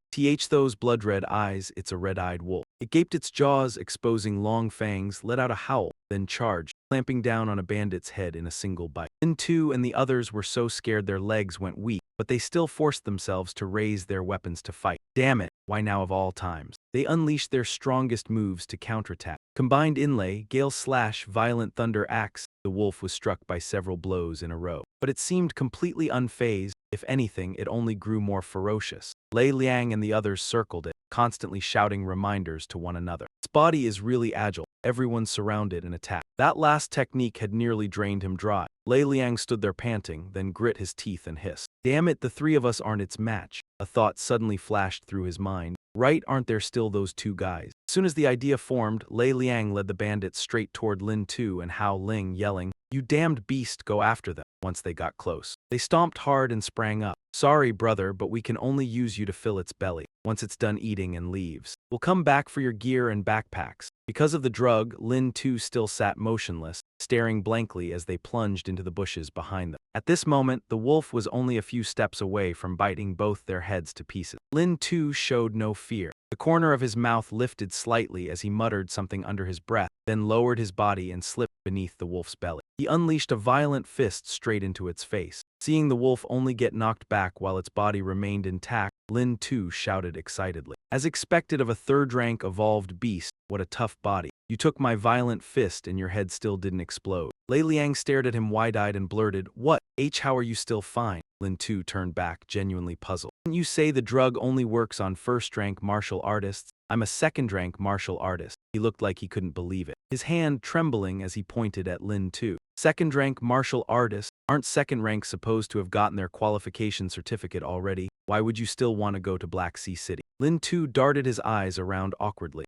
Those blood-red eyes, it's a red-eyed wolf. It gaped its jaws, exposing long fangs, let out a howl, then charged, clamping down on a bandit's head in a single bite. Lin Tu and the others were so scared their legs went weak, but they still forced themselves to raise their weapons to fight. Damn it, why now of all times? They unleashed their strongest moves to counterattack. Combined inlay, Gale Slash, Violent Thunder Axe, the wolf was struck by several blows in a row. But it seemed completely unfazed. If anything, it only grew more ferocious. Lei Liang and the others circled it, constantly shouting reminders to one another. Its body is really agile. Everyone surrounded and attacked. That last technique had nearly drained him dry. Lei Liang stood there panting, then grit his teeth and hissed. Damn it, the 3 of us aren't its match. A thought suddenly flashed through his mind. Right, aren't there still those 2 guys? As soon as the idea formed, Lei Liang led the bandits straight toward Lin Tu and Hao Ling, yelling, You damned beast, go after them. Once they got close, they stomped hard and sprang up. Sorry, brother, but we can only use you to fill its belly. Once it's done eating and leaves, we'll come back for your gear and backpacks. Because of the drug, Lin Tu still sat motionless, staring blankly as they plunged into the bushes behind them. At this moment, the wolf was only a few steps away from biting both their heads to pieces. Lin Tu showed no fear. The corner of his mouth lifted slightly as he muttered something under his breath, then lowered his body and slipped beneath the wolf's belly. He unleashed a violent fist straight into its face. Seeing the wolf only get knocked back while its body remained intact, Lin Tu shouted excitedly. As expected of a 3rd-rank evolved beast, what a tough body. You took my violent fist and your head still didn't explode. Lei Liang stared at him wide-eyed and blurted, What? How are you still fine? Lin Tu turned back, genuinely puzzled. Didn't you say the drug only works on 1st-rank martial artists? I'm a second-rank martial artist. He looked like he couldn't believe it, his hand trembling as he pointed at Lynn too. Second-rank martial artists? Aren't second ranks supposed to have gotten their qualification certificate already? Why would you still want to go to Black Sea City? Lin too darted his eyes around awkwardly.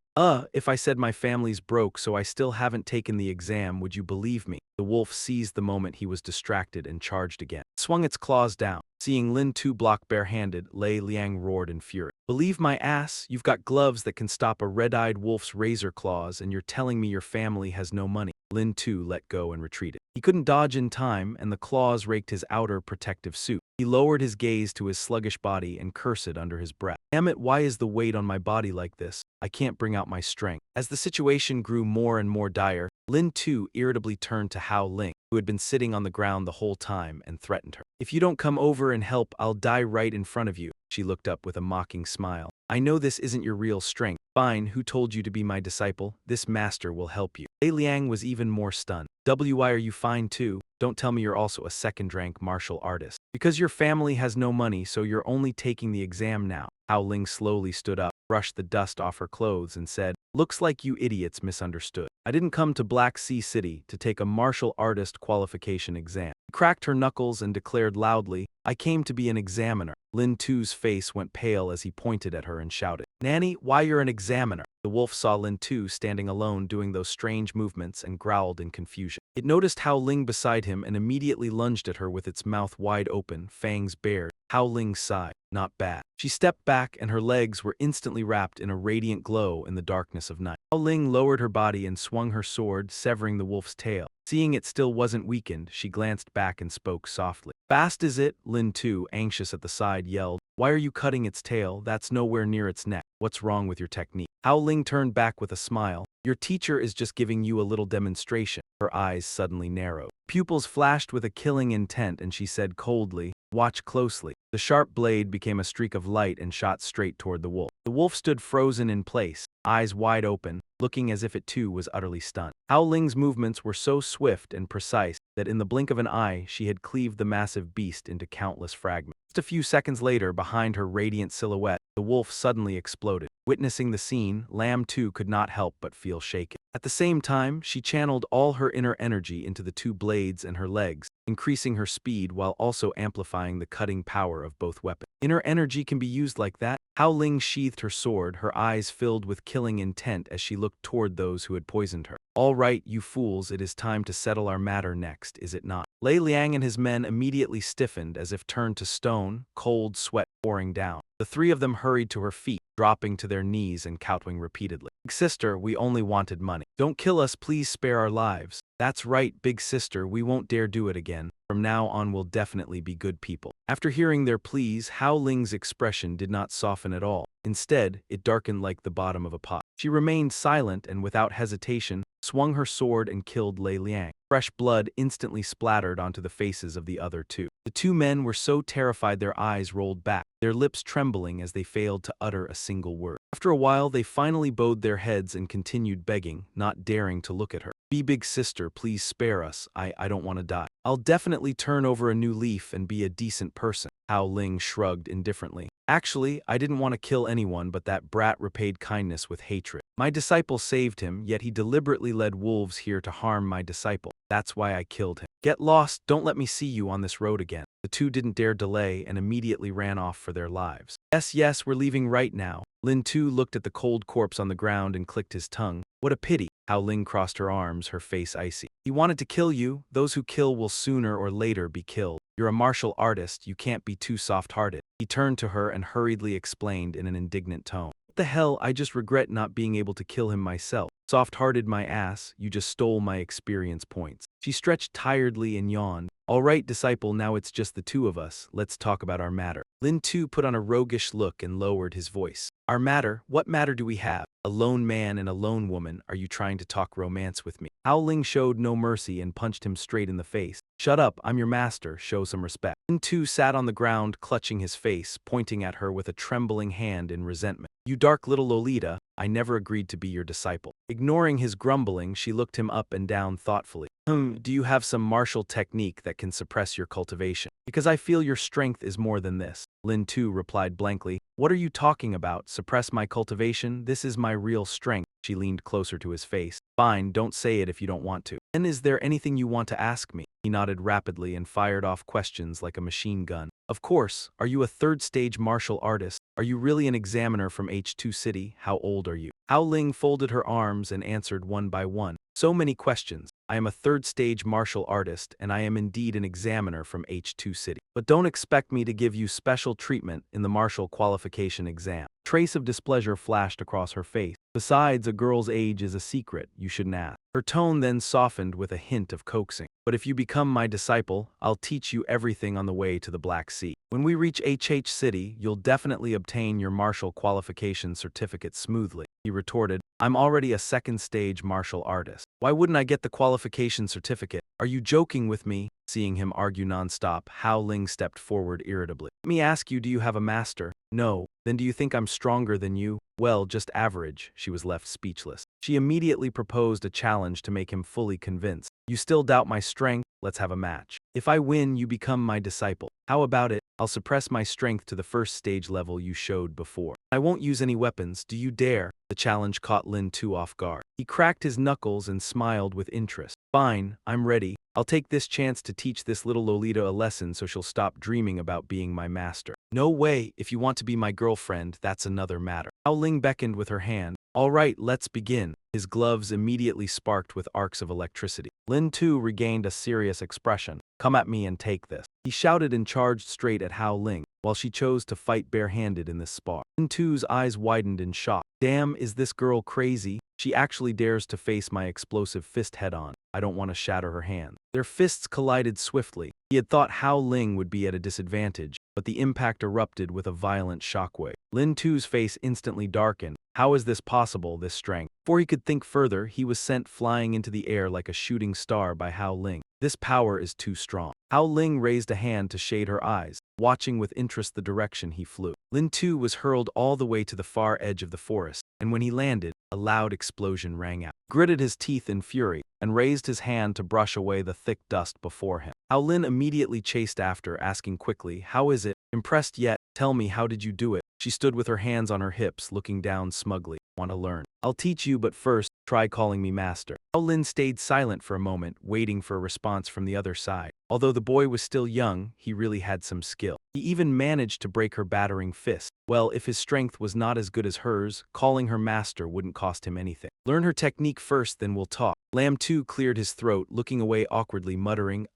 If I said my family's broke so I still haven't taken the exam, would you believe me? The wolf seized the moment he was distracted and charged again. It swung its claws down. Seeing Lin Tu block barehanded, Lei Liang roared in fury. Believe my ass, you've got gloves that can stop a red-eyed wolf's razor claws and you're telling me your family has no money. Lin Tu let go and retreated. He couldn't dodge in time, and the claws raked his outer protective suit. He lowered his gaze to his sluggish body and cursed under his breath. Damn it, why is the weight on my body like this? I can't bring out my strength. As the situation grew more and more dire, Lin Tu irritably turned to Hao Ling, who had been sitting on the ground the whole time, and threatened her. If you don't come over and help, I'll die right in front of you. She looked up with a mocking smile. I know this isn't your real strength. Fine, who told you to be my disciple? This master will help you. Lei Liang was even more stunned. Why are you fine too? Don't tell me you're also a second-rank martial artist. Because your family has no money, so you're only taking the exam now. Hao Ling slowly stood up, brushed the dust off her clothes, and said, looks like you idiots misunderstood. I didn't come to Black Sea City to take a martial artist qualification exam. She cracked her knuckles and declared loudly, I came to be an examiner. Lin Tu's face went pale as he pointed at her and shouted, Nanny, why you're an examiner? The wolf saw Lin Tu standing alone doing those strange movements and growled in confusion. It noticed Hao Ling beside him and immediately lunged at her with its mouth wide open, fangs bared. Hao Ling sighed. Not bad. She stepped back and her legs were instantly wrapped in a radiant glow in the darkness of night. Hao Ling lowered her body and swung her sword, severing the wolf's tail. Seeing it still wasn't weakened, she glanced back and spoke softly. Fast is it? Lin Tu, anxious at the side, yelled. Why are you cutting its tail? That's nowhere near its neck. What's wrong with your technique? Hao Ling turned back with a smile. Your teacher is just giving you a little demonstration. Her eyes suddenly narrowed. Pupils flashed with a killing intent and she said coldly, watch closely. The sharp blade became a streak of light and shot straight toward the wolf. The wolf stood frozen in place, eyes wide open, looking as if it too was utterly stunned. Hao Ling's movements were so swift and precise that in the blink of an eye she had cleaved the massive beast into countless fragments. Just a few seconds later, behind her radiant silhouette, the wolf suddenly exploded. Witnessing the scene, Lam too could not help but feel shaken. At the same time, she channeled all her inner energy into the two blades and her legs, increasing her speed while also amplifying the cutting power of both weapons. Inner energy can be used like that? Hao Ling sheathed her sword, her eyes filled with killing intent as she looked toward those who had poisoned her. All right, you fools, it is time to settle our matter next, is it not? Lei Liang and his men immediately stiffened as if turned to stone, cold sweat pouring down. The three of them hurried to her feet, dropping to their knees and kowtowing repeatedly. Big sister, we only wanted money. Don't kill us, please spare our lives. That's right, big sister, we won't dare do it again. From now on we'll definitely be good people. After hearing their pleas, Hao Ling's expression did not soften at all. Instead, it darkened like the bottom of a pot. She remained silent and without hesitation, swung her sword and killed Lei Liang. Fresh blood instantly splattered onto the faces of the other two. The two men were so terrified their eyes rolled back, their lips trembling as they failed to utter a single word. After a while, they finally bowed their heads and continued begging, not daring to look at her. Be big sister, please spare us. I don't want to die. I'll definitely turn over a new leaf and be a decent person. Hao Ling shrugged indifferently. Actually, I didn't want to kill anyone, but that brat repaid kindness with hatred. My disciple saved him, yet he deliberately led wolves here to harm my disciple. That's why I killed him. Get lost, don't let me see you on this road again. The two didn't dare delay and immediately ran off for their lives. Yes, we're leaving right now. Lin Tu looked at the cold corpse on the ground and clicked his tongue. What a pity. Hao Ling crossed her arms, her face icy. He wanted to kill you. Those who kill will sooner or later be killed. You're a martial artist, you can't be too soft-hearted. He turned to her and hurriedly explained in an indignant tone. What the hell, I just regret not being able to kill him myself. Soft-hearted my ass, you just stole my experience points. She stretched tiredly and yawned. All right, disciple, now it's just the two of us. Let's talk about our matter. Lin Tu put on a roguish look and lowered his voice. Our matter? What matter do we have? A lone man and a lone woman, are you trying to talk romance with me? Hao Ling showed no mercy and punched him straight in the face. Shut up, I'm your master, show some respect. Lin Tu sat on the ground, clutching his face, pointing at her with a trembling hand in resentment. You dark little Lolita, I never agreed to be your disciple. Ignoring his grumbling, she looked him up and down thoughtfully. Do you have some martial technique that can suppress your cultivation? Because I feel your strength is more than this. Lin Tu replied blankly. What are you talking about? Suppress my cultivation? This is my real strength. She leaned closer to his face. Fine, don't say it if you don't want to. Then is there anything you want to ask me? He nodded rapidly and fired off questions like a machine gun. Of course, are you a third-stage martial artist? Are you really an examiner from H2 City? How old are you? Hao Ling folded her arms and answered one by one. So many questions. I am a third-stage martial artist, and I am indeed an examiner from H2 City. But don't expect me to give you special treatment in the martial qualification exam. Trace of displeasure flashed across her face. Besides, a girl's age is a secret, you shouldn't ask. Her tone then softened with a hint of coaxing. But if you become my disciple, I'll teach you everything on the way to the Black Sea. When we reach HH City, you'll definitely obtain your martial qualification certificate smoothly. He retorted, I'm already a second-stage martial artist. Why wouldn't I get the qualification certificate? Are you joking with me? Seeing him argue nonstop, Hao Ling stepped forward irritably. Let me ask you, do you have a master? No. Then do you think I'm stronger than you? Well, just average. She was left speechless. She immediately proposed a challenge to make him fully convinced. You still doubt my strength? Let's have a match. If I win, you become my disciple. How about it? I'll suppress my strength to the first stage level you showed before. I won't use any weapons. Do you dare? The challenge caught Lin Tu off guard. He cracked his knuckles and smiled with interest. Fine, I'm ready. I'll take this chance to teach this little Lolita a lesson so she'll stop dreaming about being my master. No way, if you want to be my girlfriend, that's another matter. Hao Ling beckoned with her hand. All right, let's begin. His gloves immediately sparked with arcs of electricity. Lin Tu regained a serious expression. Come at me and take this. He shouted and charged straight at Hao Ling, while she chose to fight barehanded in this spar. Lin Tu's eyes widened in shock. Damn, is this girl crazy? She actually dares to face my explosive fist head-on. I don't want to shatter her hand. Their fists collided swiftly. He had thought Hao Ling would be at a disadvantage, but the impact erupted with a violent shockwave. Lin Tu's face instantly darkened. How is this possible, this strength? Before he could think further, he was sent flying into the air like a shooting star by Hao Ling. This power is too strong. Hao Ling raised a hand to shade her eyes, watching with interest the direction he flew. Lin Tu was hurled all the way to the far edge of the forest, and when he landed, a loud explosion rang out. He gritted his teeth in fury, and raised his hand to brush away the thick dust before him. Hao Lin immediately chased after, asking quickly, How is it? Impressed yet? Tell me, how did you do it? She stood with her hands on her hips, looking down smugly. Want to learn? I'll teach you, but first, try calling me master. Hao Lin stayed silent for a moment, waiting for a response from the other side. Although the boy was still young, he really had some skill. He even managed to break her battering fist. Well, if his strength was not as good as hers, calling her master wouldn't cost him anything. Learn her technique first, then we'll talk. Lam Tu cleared his throat, looking away awkwardly, muttering,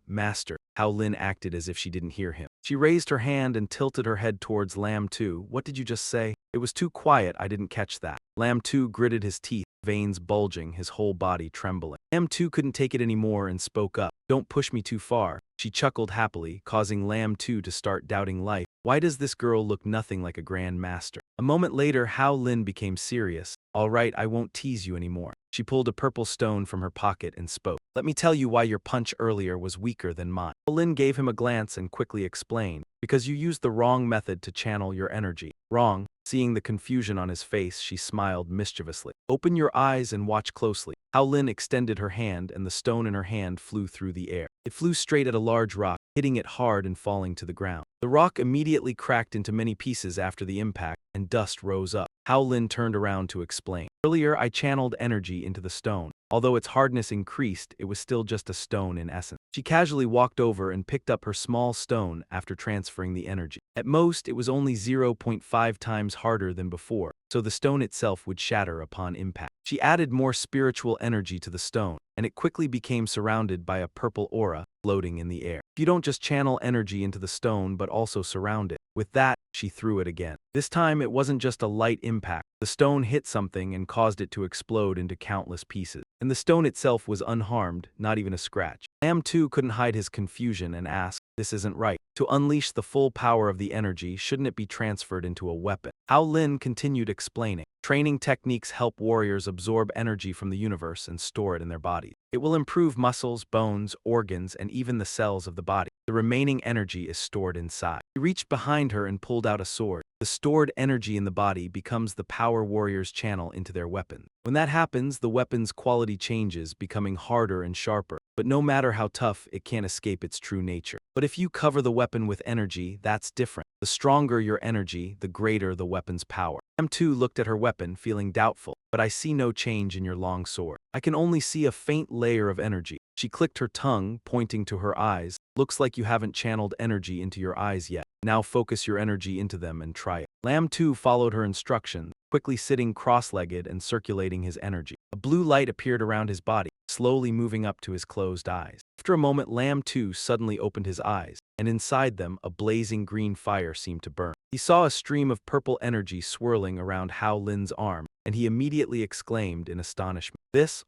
master. Hao Lin acted as if she didn't hear him. She raised her hand and tilted her head towards Lam Tu. What did you just say? It was too quiet, I didn't catch that. Lam Tu gritted his teeth, veins bulging, his whole body trembling. Lam Tu couldn't take it anymore and spoke up. Don't push me too far. She chuckled happily, causing Lam Tu to start doubting life. Why does this girl look nothing like a grand master? A moment later, Hao Lin became serious. All right, I won't tease you anymore. She pulled a purple stone from her pocket and spoke. Let me tell you why your punch earlier was weaker than mine. Lin gave him a glance and quickly explained. Because you used the wrong method to channel your energy. Wrong. Seeing the confusion on his face, she smiled mischievously. Open your eyes and watch closely. Hao Lin extended her hand and the stone in her hand flew through the air. It flew straight at a large rock, hitting it hard and falling to the ground. The rock immediately cracked into many pieces after the impact, and dust rose up. Hao Lin turned around to explain. Earlier, I channeled energy into the stone. Although its hardness increased, it was still just a stone in essence. She casually walked over and picked up her small stone after transferring the energy. At most, it was only 0.5 times harder than before, so the stone itself would shatter upon impact. She added more spiritual energy to the stone, and it quickly became surrounded by a purple aura floating in the air. You don't just channel energy into the stone but also surround it. With that, she threw it again. This time it wasn't just a light impact. The stone hit something and caused it to explode into countless pieces. And the stone itself was unharmed, not even a scratch. Lam Tu couldn't hide his confusion and asked, this isn't right. To unleash the full power of the energy, shouldn't it be transferred into a weapon? Hao Lin continued explaining. Training techniques help warriors absorb energy from the universe and store it in their bodies. It will improve muscles, bones, organs, and even the cells of the body. The remaining energy is stored inside. He reached behind her and pulled out a sword. The stored energy in the body becomes the power warrior's channel into their weapon. When that happens, the weapon's quality changes, becoming harder and sharper. But no matter how tough, it can't escape its true nature. But if you cover the weapon with energy, that's different. The stronger your energy, the greater the weapon's power. M2 looked at her weapon, feeling doubtful. But I see no change in your long sword. I can only see a faint layer of energy. She clicked her tongue, pointing to her eyes. Looks like you haven't channeled energy into your eyes yet. Now focus your energy into them and try it. Lamb 2 followed her instructions, quickly sitting cross-legged and circulating his energy. A blue light appeared around his body, slowly moving up to his closed eyes. After a moment, Lamb 2 suddenly opened his eyes, and inside them, a blazing green fire seemed to burn. He saw a stream of purple energy swirling around Hao Lin's arm, and he immediately exclaimed in astonishment.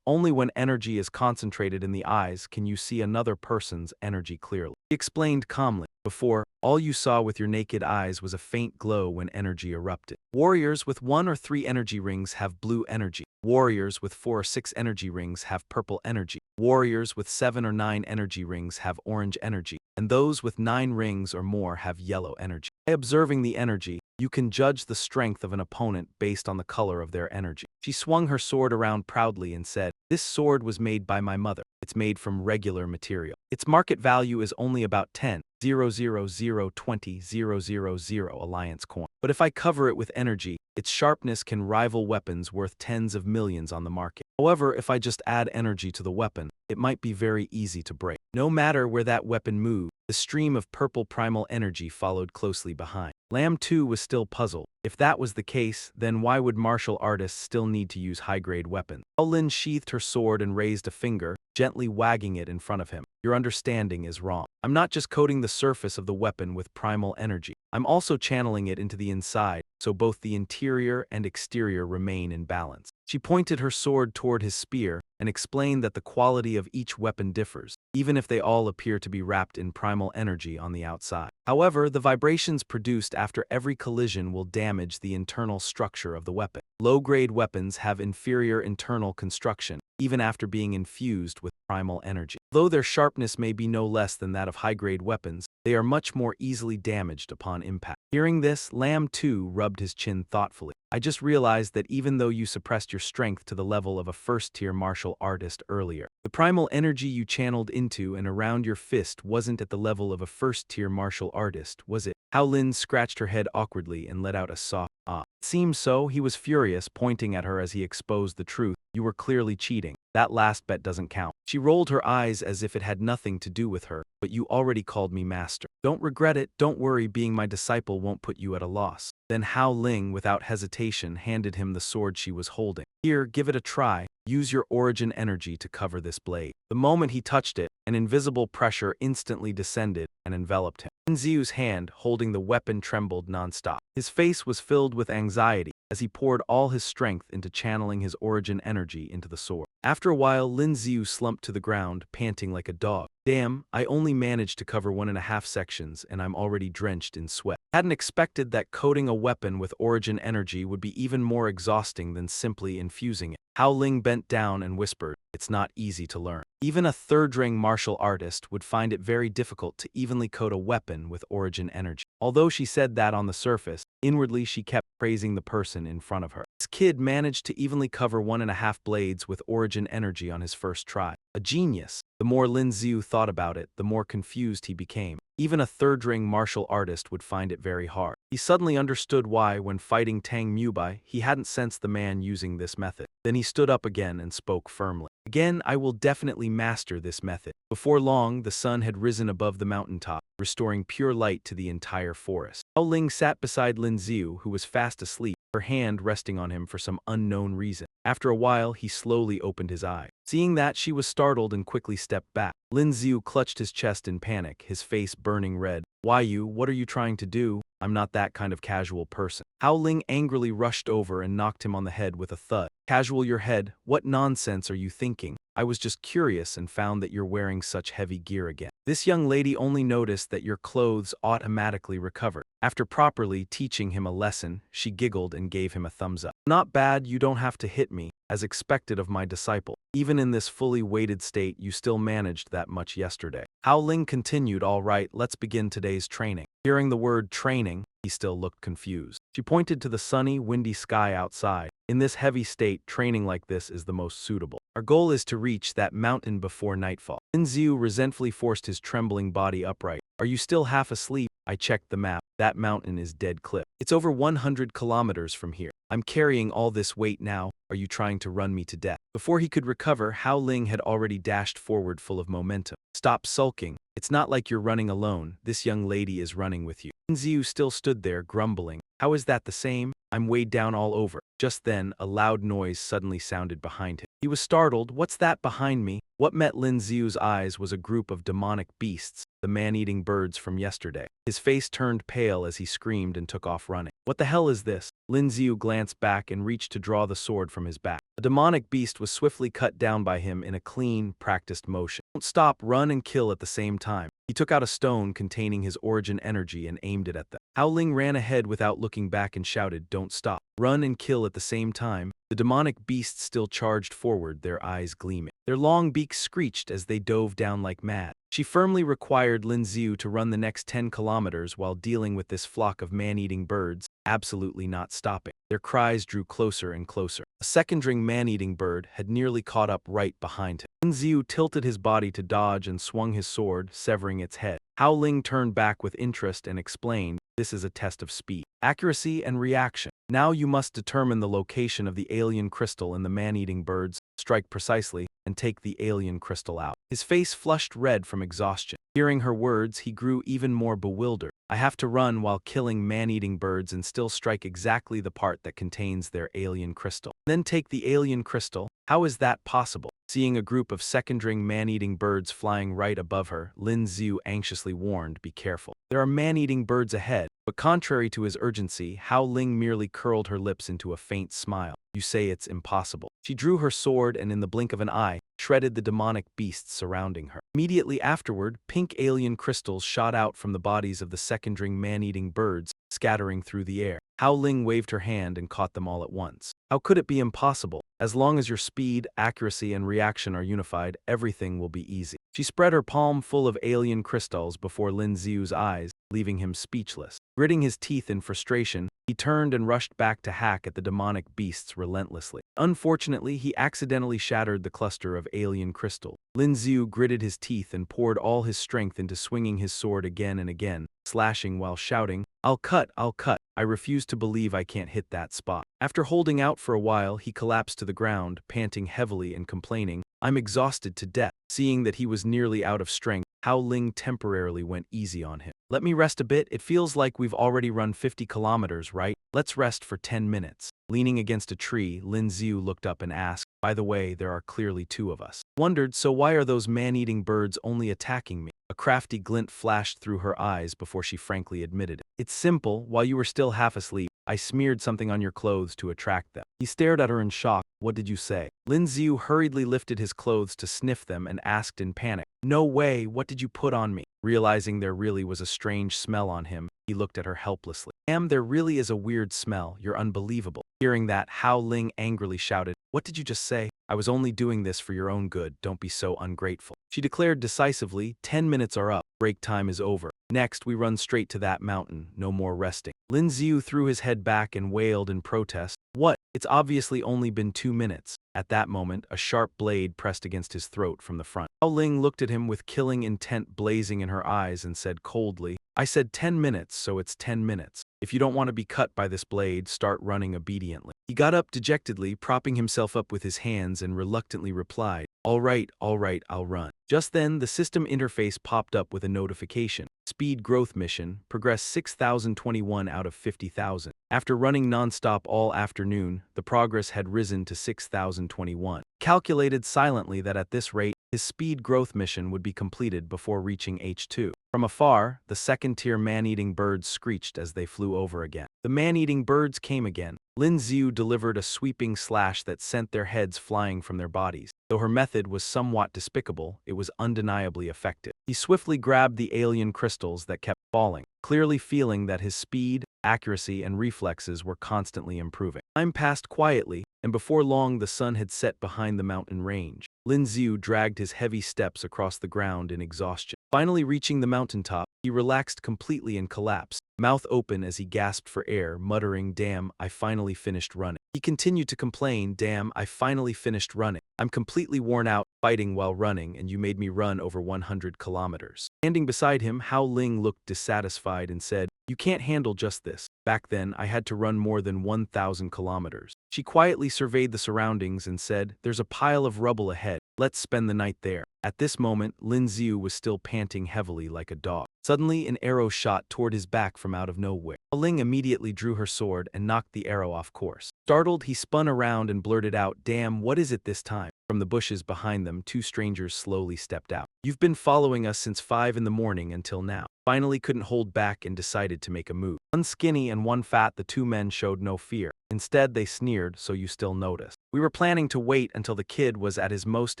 Only when energy is concentrated in the eyes can you see another person's energy clearly. He explained calmly. Before, all you saw with your naked eyes was a faint glow when energy erupted. Warriors with 1 or 3 energy rings have blue energy. Warriors with 4 or 6 energy rings have purple energy. Warriors with 7 or 9 energy rings have orange energy. And those with 9 rings or more have yellow energy. By observing the energy, you can judge the strength of an opponent based on the color of their energy. She swung her sword around proudly and said, "This sword was made by my mother. It's made from regular material. Its market value is only about 10,000,020,000 alliance coin. But if I cover it with energy, its sharpness can rival weapons worth tens of millions on the market. However, if I just add energy to the weapon, it might be very easy to break." No matter where that weapon moved, the stream of purple primal energy followed closely behind. Lamb 2 was still puzzled. If that was the case, then why would martial artists still need to use high-grade weapons? Lynn sheathed her sword and raised a finger, gently wagging it in front of him. Your understanding is wrong. I'm not just coating the surface of the weapon with primal energy. I'm also channeling it into the inside, so both the interior and exterior remain in balance. She pointed her sword toward his spear and explained that the quality of each weapon differs, even if they all appear to be wrapped in primal energy on the outside. However, the vibrations produced after every collision will damage the internal structure of the weapon. Low-grade weapons have inferior internal construction, even after being infused with primal energy. Though their sharpness may be no less than that of high-grade weapons, they are much more easily damaged upon impact. Hearing this, Lamb 2 rubbed his chin thoughtfully. I just realized that even though you suppressed your strength to the level of a first-tier martial artist earlier, the primal energy you channeled into and around your fist wasn't at the level of a first-tier martial artist, was it? Hao Lin scratched her head awkwardly and let out a soft ah. It seemed so. He was furious, pointing at her as he exposed the truth. You were clearly cheating. That last bet doesn't count. She rolled her eyes as if it had nothing to do with her. But you already called me master. Don't regret it. Don't worry, being my disciple won't put you at a loss. Then Hao Ling, without hesitation, handed him the sword she was holding. Here, give it a try. Use your origin energy to cover this blade. The moment he touched it, an invisible pressure instantly descended and enveloped him. Lin Ziu's hand, holding the weapon, trembled nonstop. His face was filled with anxiety as he poured all his strength into channeling his origin energy into the sword. After a while, Lin Ziu slumped to the ground, panting like a dog. Damn, I only managed to cover 1.5 sections and I'm already drenched in sweat. Hadn't expected that coating a weapon with origin energy would be even more exhausting than simply infusing it. Hao Ling bent down and whispered, "It's not easy to learn. Even a third-ring martial artist would find it very difficult to evenly coat a weapon with origin energy." Although she said that on the surface, inwardly she kept praising the person in front of her. This kid managed to evenly cover 1.5 blades with origin energy on his first try. A genius. The more Lin Ziu thought about it, the more confused he became. Even a third-ring martial artist would find it very hard. He suddenly understood why, when fighting Tang Mubai, he hadn't sensed the man using this method. Then he stood up again and spoke firmly. Again, I will definitely master this method. Before long, the sun had risen above the mountaintop, restoring pure light to the entire forest. Hao Ling sat beside Lin Ziu, who was fast asleep, her hand resting on him for some unknown reason. After a while, he slowly opened his eye. Seeing that, she was startled and quickly stepped back. Lin Ziu clutched his chest in panic, his face burning red. "Why you? What are you trying to do? I'm not that kind of casual person." Hao Ling angrily rushed over and knocked him on the head with a thud. "Casual your head? What nonsense are you thinking? I was just curious and found that you're wearing such heavy gear again." This young lady only noticed that your clothes automatically recovered. After properly teaching him a lesson, she giggled and gave him a thumbs up. Not bad, you don't have to hit me, as expected of my disciple. Even in this fully weighted state, you still managed that much yesterday. Hao Ling continued, all right, let's begin today's training. Hearing the word training, he still looked confused. She pointed to the sunny, windy sky outside. In this heavy state, training like this is the most suitable. Our goal is to reach that mountain before nightfall. Lin Xiu resentfully forced his trembling body upright. Are you still half asleep? I checked the map. That mountain is dead cliff. It's over 100 kilometers from here. I'm carrying all this weight now. Are you trying to run me to death? Before he could recover, Hao Ling had already dashed forward full of momentum. Stop sulking. It's not like you're running alone. This young lady is running with you. Lin Xiu still stood there, grumbling. How is that the same? I'm weighed down all over. Just then, a loud noise suddenly sounded behind him. He was startled. What's that behind me? What met Lin Xiu's eyes was a group of demonic beasts, the man-eating birds from yesterday. His face turned pale as he screamed and took off running. What the hell is this? Lin Xiu glanced back and reached to draw the sword from his back. A demonic beast was swiftly cut down by him in a clean, practiced motion. Don't stop, run and kill at the same time. He took out a stone containing his origin energy and aimed it at them. Hao Ling ran ahead without looking back and shouted, don't stop. Run and kill at the same time. The demonic beasts still charged forward, their eyes gleaming. Their long beaks screeched as they dove down like mad. She firmly required Lin Xiu to run the next 10 kilometers while dealing with this flock of man-eating birds, absolutely not stopping. Their cries drew closer and closer. A second-ring man-eating bird had nearly caught up right behind him. Lin Xiu tilted his body to dodge and swung his sword, severing its head. Hao Ling turned back with interest and explained, this is a test of speed, accuracy, and reaction. Now you must determine the location of the alien crystal in the man-eating birds, strike precisely, and take the alien crystal out. His face flushed red from exhaustion. Hearing her words, he grew even more bewildered. I have to run while killing man-eating birds and still strike exactly the part that contains their alien crystal. Then take the alien crystal? How is that possible? Seeing a group of second-ring man-eating birds flying right above her, Lin Xiu anxiously warned, be careful. There are man-eating birds ahead, but contrary to his urgency, Hao Ling merely curled her lips into a faint smile. You say it's impossible. She drew her sword and in the blink of an eye, shredded the demonic beasts surrounding her. Immediately afterward, pink alien crystals shot out from the bodies of the second-ring man-eating birds, scattering through the air. Hao Ling waved her hand and caught them all at once. How could it be impossible? As long as your speed, accuracy, and reaction are unified, everything will be easy. She spread her palm full of alien crystals before Lin Xiu's eyes, leaving him speechless. Gritting his teeth in frustration, he turned and rushed back to hack at the demonic beasts relentlessly. Unfortunately, he accidentally shattered the cluster of alien crystal. Lin Xiu gritted his teeth and poured all his strength into swinging his sword again and again, slashing while shouting, I'll cut, I'll cut. I refuse to believe I can't hit that spot. After holding out for a while, he collapsed to the ground, panting heavily and complaining, I'm exhausted to death. Seeing that he was nearly out of strength, Hao Ling temporarily went easy on him. Let me rest a bit. It feels like we've already run 50 kilometers, right? Let's rest for 10 minutes. Leaning against a tree, Lin Xiu looked up and asked, by the way, there are clearly two of us. Wondered, so why are those man-eating birds only attacking me? A crafty glint flashed through her eyes before she frankly admitted it. It's simple. While you were still half asleep, I smeared something on your clothes to attract them. He stared at her in shock. What did you say? Lin Xiu hurriedly lifted his clothes to sniff them and asked in panic, no way, what did you put on me? Realizing there really was a strange smell on him, he looked at her helplessly. Ma'am, there really is a weird smell. You're unbelievable. Hearing that, Hao Ling angrily shouted, what did you just say? I was only doing this for your own good. Don't be so ungrateful. She declared decisively, 10 minutes are up. Break time is over. Next, we run straight to that mountain. No more resting. Lin Xiu threw his head back and wailed in protest. What? It's obviously only been 2 minutes. At that moment, a sharp blade pressed against his throat from the front. Hao Ling looked at him with killing intent blazing in her eyes and said coldly, I said 10 minutes, so it's 10 minutes. If you don't want to be cut by this blade, start running obediently. He got up dejectedly, propping himself up with his hands and reluctantly replied, all right, I'll run. Just then, the system interface popped up with a notification. Speed growth mission, progress 6,021 out of 50,000. After running non-stop all afternoon, the progress had risen to 6,021. calculated silently that at this rate, his speed growth mission would be completed before reaching H2. From afar, the second-tier man-eating birds screeched as they flew over again. The man-eating birds came again. Lin Xiu delivered a sweeping slash that sent their heads flying from their bodies. Though her method was somewhat despicable, it was undeniably effective. He swiftly grabbed the alien crystals that kept falling, clearly feeling that his speed, accuracy, and reflexes were constantly improving. Time passed quietly, and before long the sun had set behind the mountain range. Lin Xiu dragged his heavy steps across the ground in exhaustion. Finally reaching the mountaintop, he relaxed completely and collapsed, mouth open as he gasped for air, muttering, "Damn, I finally finished running." He continued to complain, "Damn, I finally finished running. I'm completely worn out, fighting while running, and you made me run over 100 kilometers. Standing beside him, Hao Ling looked dissatisfied and said, "You can't handle just this. Back then, I had to run more than 1,000 kilometers. She quietly surveyed the surroundings and said, "There's a pile of rubble ahead. Let's spend the night there." At this moment, Lin Xiu was still panting heavily like a dog. Suddenly, an arrow shot toward his back from out of nowhere. Ling immediately drew her sword and knocked the arrow off course. Startled, he spun around and blurted out, "Damn, what is it this time?" From the bushes behind them, two strangers slowly stepped out. "You've been following us since 5 in the morning until now." Finally couldn't hold back and decided to make a move. One skinny and one fat, the two men showed no fear. Instead, they sneered, "So you still notice. We were planning to wait until the kid was at his most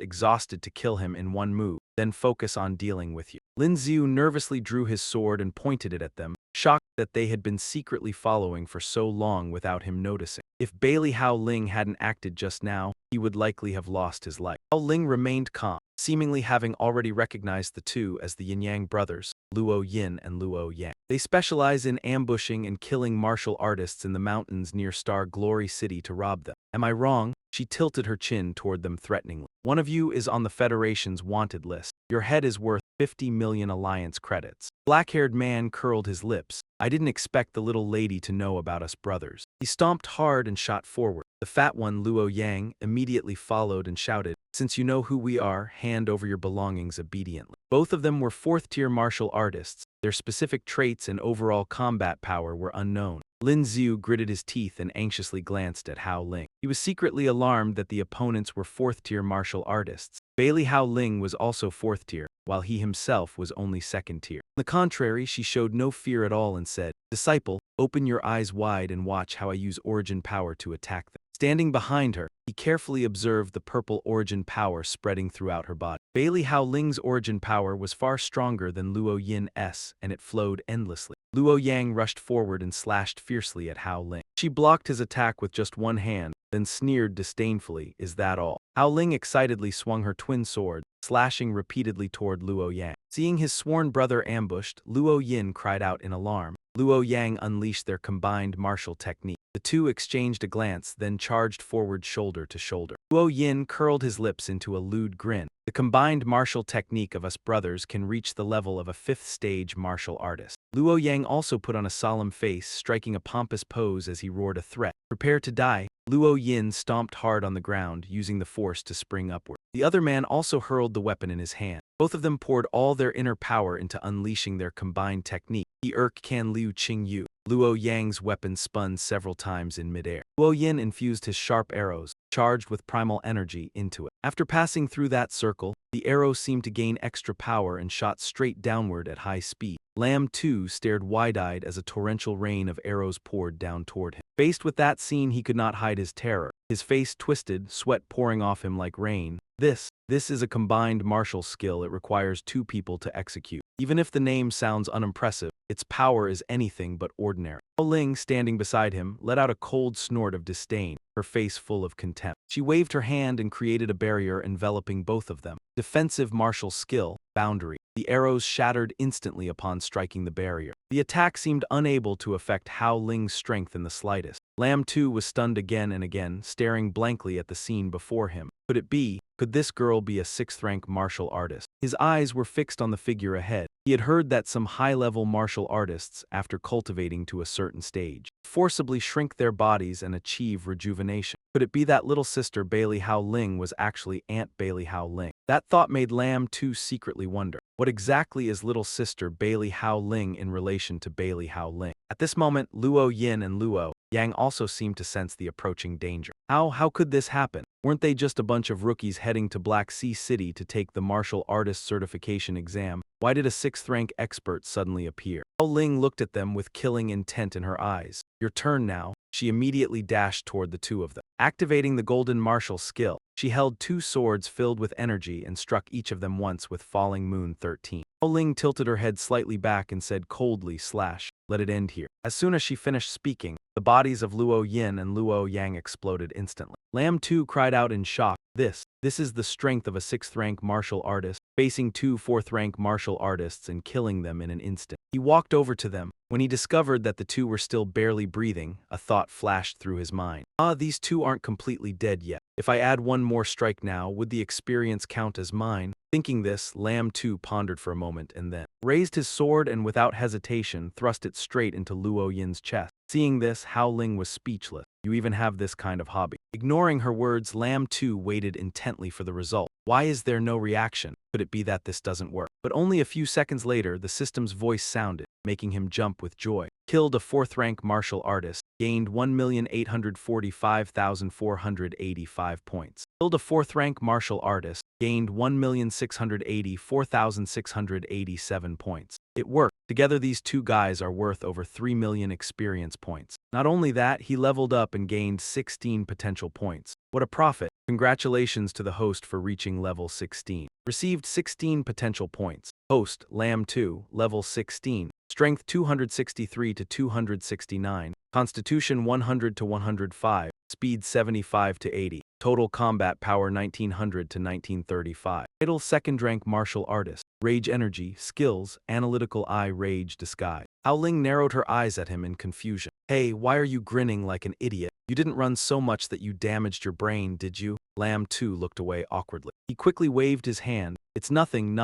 exhausted to kill him in one move, then focus on dealing with you." Lin Xiu nervously drew his sword and pointed it at them, shocked that they had been secretly following for so long without him noticing. If Bailey Hao Ling hadn't acted just now, he would likely have lost his life. Hao Ling remained calm, seemingly having already recognized the two as the Yin-Yang brothers, Luo Yin and Luo Yang. They specialize in ambushing and killing martial artists in the mountains near Star Glory City to rob them. Am I wrong? She tilted her chin toward them threateningly. One of you is on the Federation's wanted list. Your head is worth 50 million Alliance credits. Black-haired man curled his lips. I didn't expect the little lady to know about us brothers. He stomped hard and shot forward. The fat one, Luo Yang, immediately followed and shouted, "Since you know who we are, hand over your belongings obediently." Both of them were fourth-tier martial artists. Their specific traits and overall combat power were unknown. Lin Xiu gritted his teeth and anxiously glanced at Hao Ling. He was secretly alarmed that the opponents were fourth-tier martial artists. Bailey Hao Ling was also fourth-tier, while he himself was only second-tier. On the contrary, she showed no fear at all and said, "Disciple, open your eyes wide and watch how I use origin power to attack them." Standing behind her, he carefully observed the purple origin power spreading throughout her body. Bailey Hao Ling's origin power was far stronger than Luo Yin's, and it flowed endlessly. Luo Yang rushed forward and slashed fiercely at Hao Ling. She blocked his attack with just one hand, then sneered disdainfully, "Is that all?" Hao Ling excitedly swung her twin sword, slashing repeatedly toward Luo Yang. Seeing his sworn brother ambushed, Luo Yin cried out in alarm. Luo Yang unleashed their combined martial technique. The two exchanged a glance, then charged forward shoulder to shoulder. Luo Yin curled his lips into a lewd grin. The combined martial technique of us brothers can reach the level of a 5th-stage martial artist. Luo Yang also put on a solemn face, striking a pompous pose as he roared a threat. "Prepare to die." Luo Yin stomped hard on the ground, using the force to spring upward. The other man also hurled the weapon in his hand. Both of them poured all their inner power into unleashing their combined technique. Kan Liu Qing Yu. Luo Yang's weapon spun several times in midair. Luo Yin infused his sharp arrows, charged with primal energy, into it. After passing through that circle, the arrow seemed to gain extra power and shot straight downward at high speed. Lam too stared wide-eyed as a torrential rain of arrows poured down toward him. Faced with that scene, he could not hide his terror. His face twisted, sweat pouring off him like rain. This is a combined martial skill it requires two people to execute. Even if the name sounds unimpressive, its power is anything but ordinary. Hao Ling, standing beside him, let out a cold snort of disdain, her face full of contempt. She waved her hand and created a barrier enveloping both of them. Defensive martial skill, boundary. The arrows shattered instantly upon striking the barrier. The attack seemed unable to affect Hao Ling's strength in the slightest. Lam too was stunned again and again, staring blankly at the scene before him. Could it be? Could this girl be a 6th-rank martial artist? His eyes were fixed on the figure ahead. He had heard that some high-level martial artists, after cultivating to a certain stage, forcibly shrink their bodies and achieve rejuvenation. Could it be that little sister Bailey Hao Ling was actually Aunt Bailey Hao Ling? That thought made Lam too secretly wonder, what exactly is little sister Bailey Hao Ling in relation to Bailey Hao Ling? At this moment, Luo Yin and Luo Yang also seemed to sense the approaching danger. How could this happen? Weren't they just a bunch of rookies heading to Black Sea City to take the martial artist certification exam? Why did a 6th-rank expert suddenly appear? Hao Ling looked at them with killing intent in her eyes. Your turn now. She immediately dashed toward the two of them. Activating the golden martial skill, she held 2 swords filled with energy and struck each of them once with Falling Moon 13. Hao Ling tilted her head slightly back and said coldly, let it end here. As soon as she finished speaking, the bodies of Luo Yin and Luo Yang exploded instantly. Lam Tu cried out in shock, This is the strength of a 6th-rank martial artist, facing 2 4th-rank martial artists and killing them in an instant. He walked over to them. When he discovered that the 2 were still barely breathing, a thought flashed through his mind. These 2 aren't completely dead yet. If I add one more strike now, would the experience count as mine? Thinking this, Lam Tu pondered for a moment and then raised his sword and without hesitation thrust it straight into Luo Yin's chest. Seeing this, Hao Ling was speechless. You even have this kind of hobby. Ignoring her words, Lam Tu waited intently for the result. Why is there no reaction? Could it be that this doesn't work? But only a few seconds later, the system's voice sounded, making him jump with joy. Killed a 4th-rank martial artist, gained 1,845,485 points. Killed a 4th-rank martial artist, gained 1,684,687 points. It worked. Together these 2 guys are worth over 3 million experience points. Not only that, he leveled up and gained 16 potential points. What a profit. Congratulations to the host for reaching level 16. Received 16 potential points. Host, Lam 2, level 16. Strength 263 to 269. Constitution 100 to 105. Speed 75 to 80. Total combat power 1900 to 1935. Title 2nd rank martial artist. Rage energy, skills, analytical eye rage disguise. Hao Ling narrowed her eyes at him in confusion. Hey, why are you grinning like an idiot? You didn't run so much that you damaged your brain, did you? Lam Tu looked away awkwardly. He quickly waved his hand. It's nothing.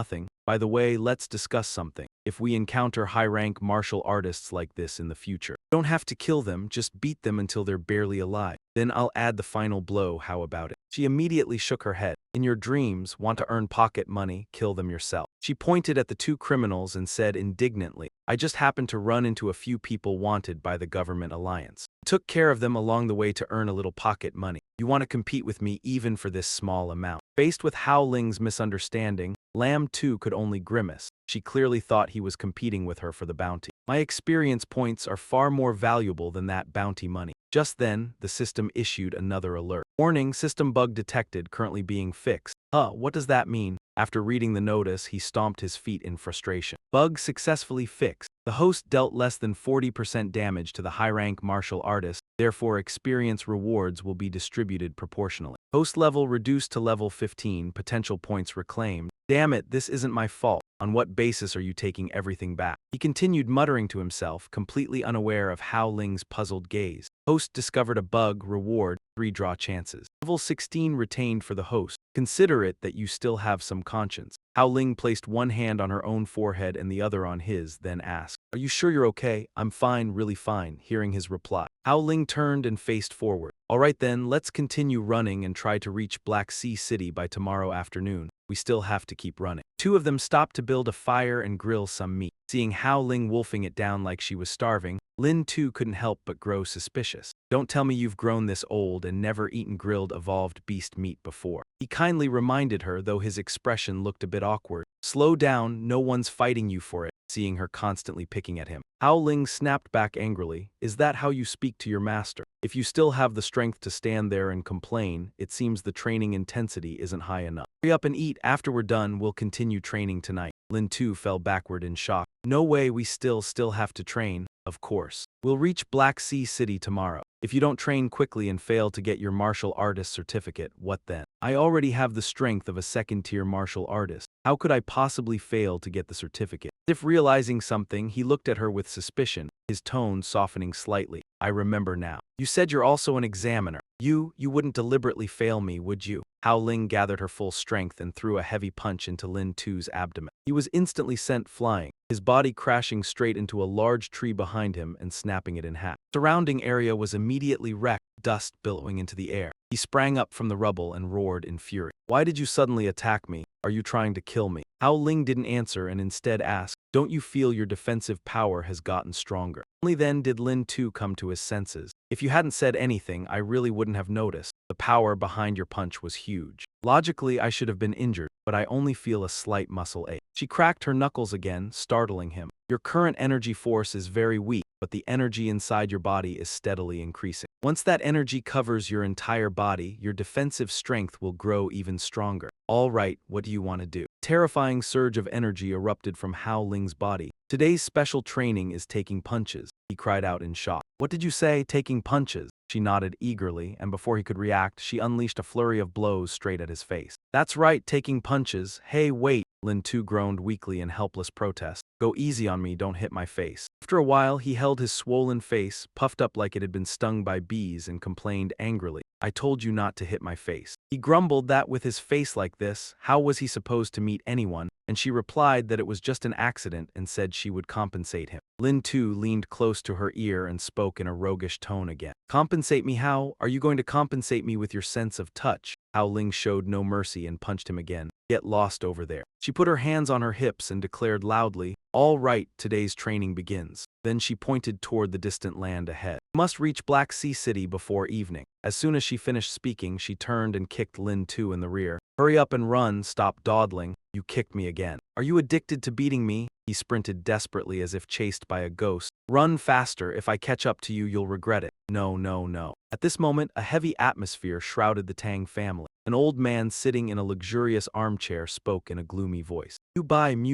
By the way, let's discuss something. If we encounter high-rank martial artists like this in the future, you don't have to kill them, just beat them until they're barely alive. Then I'll add the final blow, how about it? She immediately shook her head. In your dreams, want to earn pocket money, kill them yourself. She pointed at the 2 criminals and said indignantly, I just happened to run into a few people wanted by the government alliance. Took care of them along the way to earn a little pocket money. You want to compete with me even for this small amount. Faced with Hao Ling's misunderstanding, Lam Tu could only grimace. She clearly thought he was competing with her for the bounty. My experience points are far more valuable than that bounty money. Just then, the system issued another alert. Warning, system bug detected, currently being fixed. What does that mean? After reading the notice, he stomped his feet in frustration. Bug successfully fixed. The host dealt less than 40% damage to the high-rank martial artist, therefore experience rewards will be distributed proportionally. Host level reduced to level 15, potential points reclaimed. Damn it, this isn't my fault. On what basis are you taking everything back? He continued muttering to himself, completely unaware of Hao Ling's puzzled gaze. Host discovered a bug, reward, 3 draw chances. Level 16 retained for the host. Consider it that you still have some conscience. Hao Ling placed one hand on her own forehead and the other on his, then asked, Are you sure you're okay? I'm fine, really fine, hearing his reply. Hao Ling turned and faced forward. Alright then, let's continue running and try to reach Black Sea City by tomorrow afternoon. We still have to keep running. 2 of them stopped to build a fire and grill some meat. Seeing Hao Ling wolfing it down like she was starving, Lynn too couldn't help but grow suspicious. Don't tell me you've grown this old and never eaten grilled evolved beast meat before. He kindly reminded her, though his expression looked a bit awkward. Slow down, no one's fighting you for it, seeing her constantly picking at him. Hao Ling snapped back angrily, Is that how you speak to your master? If you still have the strength to stand there and complain, it seems the training intensity isn't high enough. Hurry up and eat, after we're done we'll continue training tonight. Lin too fell backward in shock. No way, we still have to train. Of course. We'll reach Black Sea City tomorrow. If you don't train quickly and fail to get your martial artist certificate, what then? I already have the strength of a 2nd-tier martial artist. How could I possibly fail to get the certificate? As if realizing something, he looked at her with suspicion, his tone softening slightly. I remember now. You said you're also an examiner. You wouldn't deliberately fail me, would you? Hao Ling gathered her full strength and threw a heavy punch into Lin Tu's abdomen. He was instantly sent flying, his body crashing straight into a large tree behind him and snapping it in half. The surrounding area was immediately wrecked, dust billowing into the air. He sprang up from the rubble and roared in fury. Why did you suddenly attack me? Are you trying to kill me? Hao Ling didn't answer and instead asked, Don't you feel your defensive power has gotten stronger? Only then did Lin Tu come to his senses. If you hadn't said anything, I really wouldn't have noticed. The power behind your punch was huge. Logically, I should have been injured, but I only feel a slight muscle ache. She cracked her knuckles again, startling him. Your current energy force is very weak, but the energy inside your body is steadily increasing. Once that energy covers your entire body, your defensive strength will grow even stronger. All right, what do you want to do? Terrifying surge of energy erupted from Hao Ling's body. Today's special training is taking punches, he cried out in shock. What did you say, taking punches? She nodded eagerly, and before he could react, she unleashed a flurry of blows straight at his face. That's right, taking punches. Hey, wait, Lin Tu groaned weakly in helpless protest. Go easy on me, don't hit my face. After a while, he held his swollen face, puffed up like it had been stung by bees, and complained angrily. I told you not to hit my face. He grumbled that with his face like this, how was he supposed to meet anyone? And she replied that it was just an accident and said she would compensate him. Lin Tu leaned close to her ear and spoke in a roguish tone again. Compensate me how? Are you going to compensate me with your sense of touch? Hao Ling showed no mercy and punched him again. Get lost over there. She put her hands on her hips and declared loudly, all right, today's training begins. Then she pointed toward the distant land ahead. You must reach Black Sea City before evening. As soon as she finished speaking, she turned and kicked Lin Tu in the rear. Hurry up and run, stop dawdling. You kicked me again. Are you addicted to beating me? He sprinted desperately as if chased by a ghost. Run faster, if I catch up to you, you'll regret it. No, no, no. At this moment, a heavy atmosphere shrouded the Tang family. An old man sitting in a luxurious armchair spoke in a gloomy voice. Mu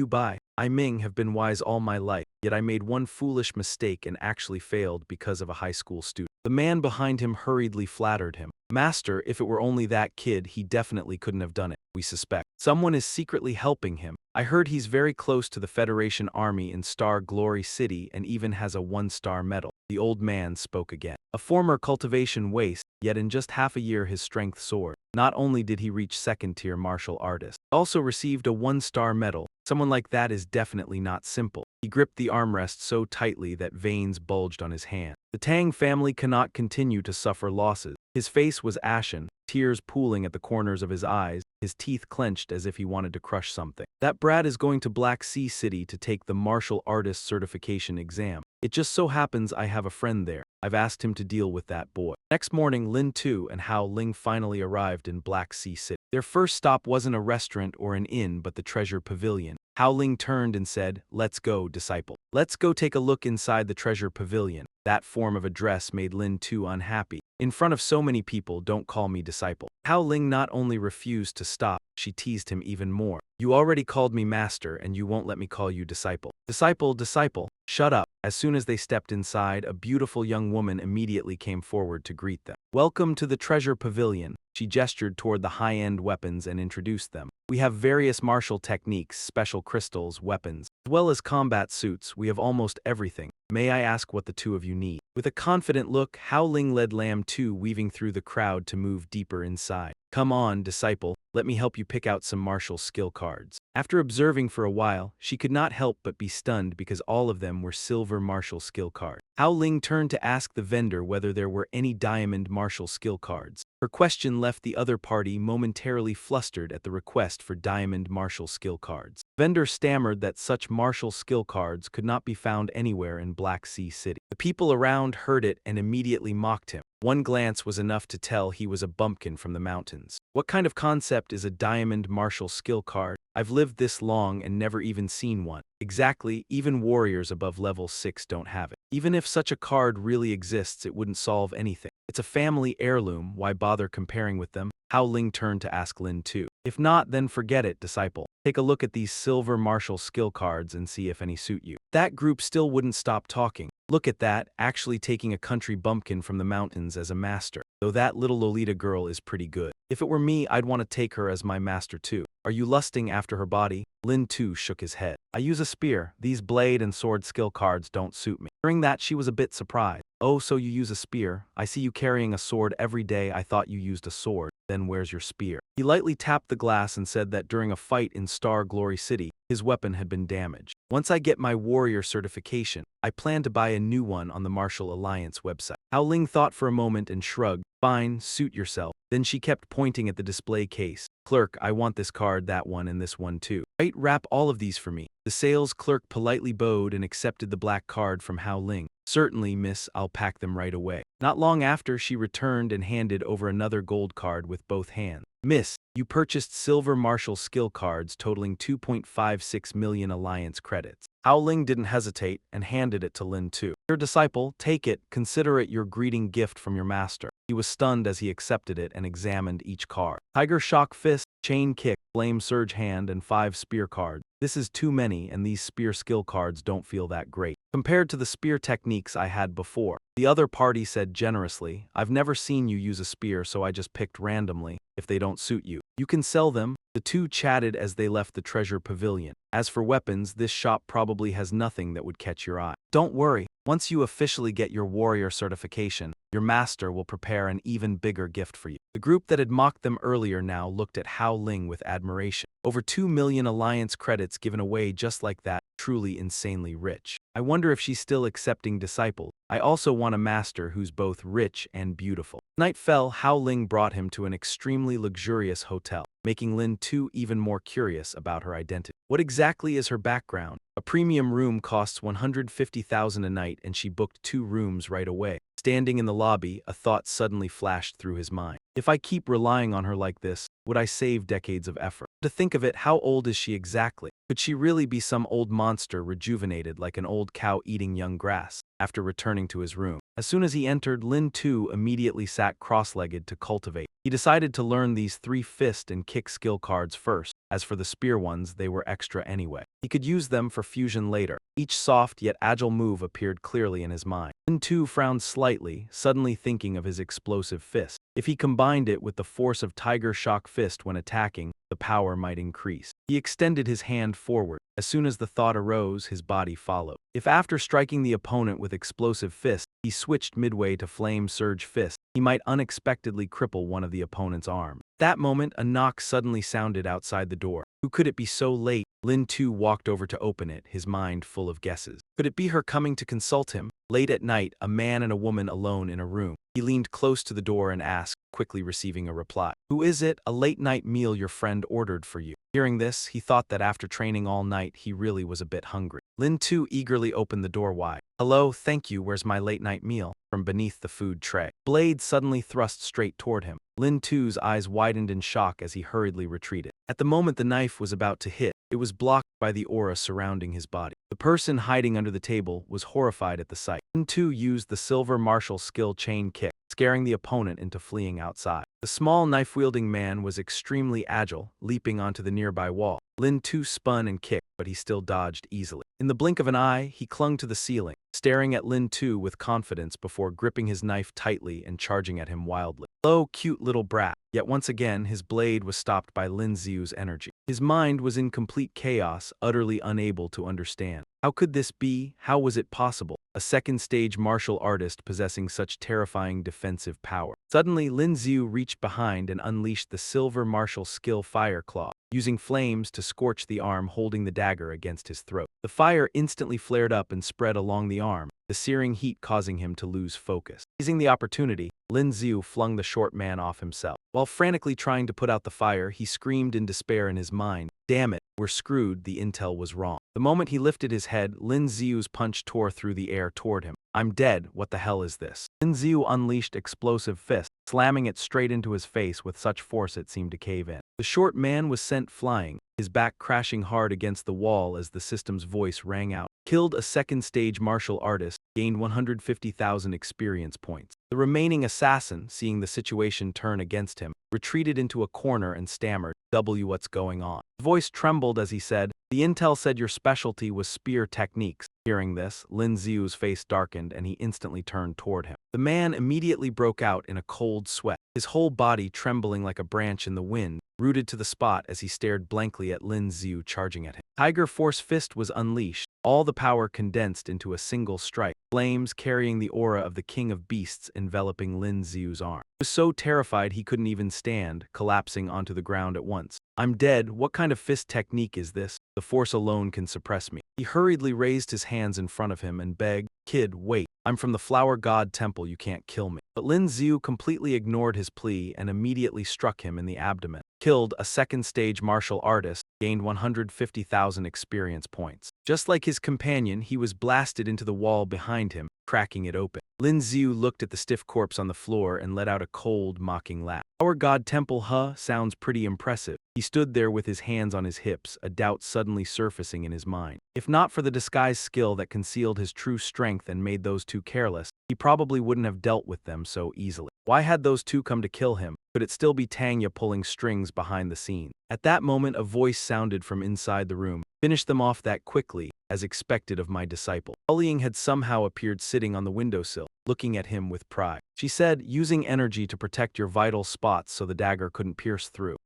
bai. I Ming have been wise all my life, yet I made one foolish mistake and actually failed because of a high school student. The man behind him hurriedly flattered him. Master, if it were only that kid, he definitely couldn't have done it, we suspect. Someone is secretly helping him. I heard he's very close to the Federation Army in Star Glory City and even has a 1-star medal. The old man spoke again. A former cultivation waste, yet in just half a year his strength soared. Not only did he reach second-tier martial artist, he also received a 1-star medal. Someone like that is definitely not simple. He gripped the armrest so tightly that veins bulged on his hand. The Tang family cannot continue to suffer losses. His face was ashen, tears pooling at the corners of his eyes, his teeth clenched as if he wanted to crush something. That brat is going to Black Sea City to take the martial artist certification exam. It just so happens I have a friend there. I've asked him to deal with that boy. Next morning, Lin Tu and Hao Ling finally arrived in Black Sea City. Their first stop wasn't a restaurant or an inn but the Treasure Pavilion. Hao Ling turned and said, let's go, disciple. Let's go take a look inside the Treasure Pavilion. That form of address made Lin Tu unhappy. In front of so many people, don't call me disciple. Hao Ling not only refused to stop, she teased him even more. You already called me master and you won't let me call you disciple. Disciple, shut up. As soon as they stepped inside, a beautiful young woman immediately came forward to greet them. Welcome to the Treasure Pavilion. She gestured toward the high-end weapons and introduced them. We have various martial techniques, special crystals, weapons, as well as combat suits. We have almost everything. May I ask what the two of you need? With a confident look, Hao Ling led Lam Tu weaving through the crowd to move deeper inside. Come on, disciple, let me help you pick out some martial skill cards. After observing for a while, she could not help but be stunned because all of them were silver martial skill cards. Hao Ling turned to ask the vendor whether there were any diamond martial skill cards. Her question left the other party momentarily flustered at the request for diamond martial skill cards. Vendor stammered that such martial skill cards could not be found anywhere in Black Sea City. The people around heard it and immediately mocked him. One glance was enough to tell he was a bumpkin from the mountains. What kind of concept is a diamond martial skill card? I've lived this long and never even seen one. Exactly, even warriors above level 6 don't have it. Even if such a card really exists, it wouldn't solve anything. It's a family heirloom, why bother comparing with them? Hao Ling turned to ask Lin Tu. If not, then forget it, disciple. Take a look at these silver martial skill cards and see if any suit you. That group still wouldn't stop talking. Look at that, actually taking a country bumpkin from the mountains as a master. Though that little Lolita girl is pretty good. If it were me, I'd want to take her as my master too. Are you lusting after her body? Lin Tu shook his head. I use a spear. These blade and sword skill cards don't suit me. Hearing that, she was a bit surprised. Oh, so you use a spear? I see you carrying a sword every day. I thought you used a sword. Then where's your spear? He lightly tapped the glass and said that during a fight in Star Glory City, his weapon had been damaged. Once I get my warrior certification, I plan to buy a new one on the Martial Alliance website. Hao Ling thought for a moment and shrugged. Fine, suit yourself. Then she kept pointing at the display case. Clerk, I want this card, that one, and this one too. Right, wrap all of these for me. The sales clerk politely bowed and accepted the black card from Hao Ling. Certainly, miss, I'll pack them right away. Not long after, she returned and handed over another gold card with both hands. Miss, you purchased silver martial skill cards totaling 2.56 million alliance credits. Hao Ling didn't hesitate and handed it to Lin too. Your disciple, take it, consider it your greeting gift from your master. He was stunned as he accepted it and examined each card. Tiger Shock Fist, Chain Kick, Flame Surge Hand, and 5 Spear cards. This is too many, and these spear skill cards don't feel that great compared to the spear techniques I had before. The other party said generously, I've never seen you use a spear, so I just picked randomly. If they don't suit you, you can sell them. The two chatted as they left the treasure pavilion. As for weapons, this shop probably has nothing that would catch your eye. Don't worry, once you officially get your warrior certification, your master will prepare an even bigger gift for you. The group that had mocked them earlier now looked at Hao Ling with admiration. Over 2 million alliance credits given away just like that, truly insanely rich. I wonder if she's still accepting disciples. I also want a master who's both rich and beautiful. Night fell, Hao Ling brought him to an extremely luxurious hotel, making Lin too even more curious about her identity. What exactly is her background? A premium room costs 150,000 a night, and she booked 2 rooms right away. Standing in the lobby, a thought suddenly flashed through his mind. If I keep relying on her like this, would I save decades of effort? To think of it, how old is she exactly? Could she really be some old monster rejuvenated like an old cow eating young grass? After returning to his room, as soon as he entered, Lin too immediately sat cross-legged to cultivate. He decided to learn these 3 fist and kick skill cards first. As for the spear ones, they were extra anyway. He could use them for fusion later. Each soft yet agile move appeared clearly in his mind. Lin too frowned slightly, suddenly thinking of his explosive fist. If he combined it with the force of Tiger Shock Fist when attacking, the power might increase. He extended his hand forward. As soon as the thought arose, his body followed. If after striking the opponent with explosive fist, he switched midway to Flame Surge Fist, he might unexpectedly cripple one of the opponent's arms. That moment, a knock suddenly sounded outside the door. Who could it be so late? Lin too walked over to open it, his mind full of guesses. Could it be her coming to consult him? Late at night, a man and a woman alone in a room. He leaned close to the door and asked, quickly receiving a reply. Who is it? A late-night meal your friend ordered for you. Hearing this, he thought that after training all night, he really was a bit hungry. Lin too eagerly opened the door wide. Hello, thank you, where's my late-night meal? From beneath the food tray. Blade suddenly thrust straight toward him. Lin too's eyes widened in shock as he hurriedly retreated. At the moment the knife was about to hit, it was blocked by the aura surrounding his body. The person hiding under the table was horrified at the sight. Lin too used the silver martial skill chain kick, scaring the opponent into fleeing outside. The small knife-wielding man was extremely agile, leaping onto the nearby wall. Lin too spun and kicked, but he still dodged easily. In the blink of an eye, he clung to the ceiling, staring at Lin too with confidence before gripping his knife tightly and charging at him wildly. Oh, cute little brat. Yet once again, his blade was stopped by Lin Xiu's energy. His mind was in complete chaos, utterly unable to understand. How could this be? How was it possible? A second-stage martial artist possessing such terrifying defensive power. Suddenly, Lin Xiu reached behind and unleashed the silver martial skill Fire Claw, using flames to scorch the arm holding the dagger against his throat. The fire instantly flared up and spread along the arm, the searing heat causing him to lose focus. Seizing the opportunity, Lin Xiu flung the short man off himself. While frantically trying to put out the fire, he screamed in despair in his mind, "Damn it, we're screwed, the intel was wrong." The moment he lifted his head, Lin Xiu's punch tore through the air toward him. I'm dead, what the hell is this? Lin Xiu unleashed explosive fist, slamming it straight into his face with such force it seemed to cave in. The short man was sent flying, his back crashing hard against the wall as the system's voice rang out. Killed a second-stage martial artist, gained 150,000 experience points. The remaining assassin, seeing the situation turn against him, retreated into a corner and stammered, what's going on? His voice trembled as he said, the intel said your specialty was spear techniques. Hearing this, Lin Xiu's face darkened and he instantly turned toward him. The man immediately broke out in a cold sweat, his whole body trembling like a branch in the wind, rooted to the spot as he stared blankly at Lin Xiu charging at him. Tiger Force Fist was unleashed, all the power condensed into a single strike, flames carrying the aura of the King of Beasts enveloping Lin Xiu's arm. He was so terrified he couldn't even stand, collapsing onto the ground at once. I'm dead, what kind of fist technique is this? The force alone can suppress me. He hurriedly raised his hands in front of him and begged, Kid, wait, I'm from the Flower God Temple, you can't kill me. But Lin Xiu completely ignored his plea and immediately struck him in the abdomen. Killed a second-stage martial artist, gained 150,000 experience points. Just like his companion, he was blasted into the wall behind him, cracking it open. Lin Xiu looked at the stiff corpse on the floor and let out a cold, mocking laugh. Our god temple, huh? Sounds pretty impressive. He stood there with his hands on his hips, a doubt suddenly surfacing in his mind. If not for the disguise skill that concealed his true strength and made those two careless, he probably wouldn't have dealt with them so easily. Why had those two come to kill him? Could it still be Tanya pulling strings behind the scenes? At that moment, a voice sounded from inside the room. Finish them off that quickly, as expected of my disciple. Ling had somehow appeared sitting on the windowsill, looking at him with pride. She said, using energy to protect your vital spots so the dagger couldn't pierce through.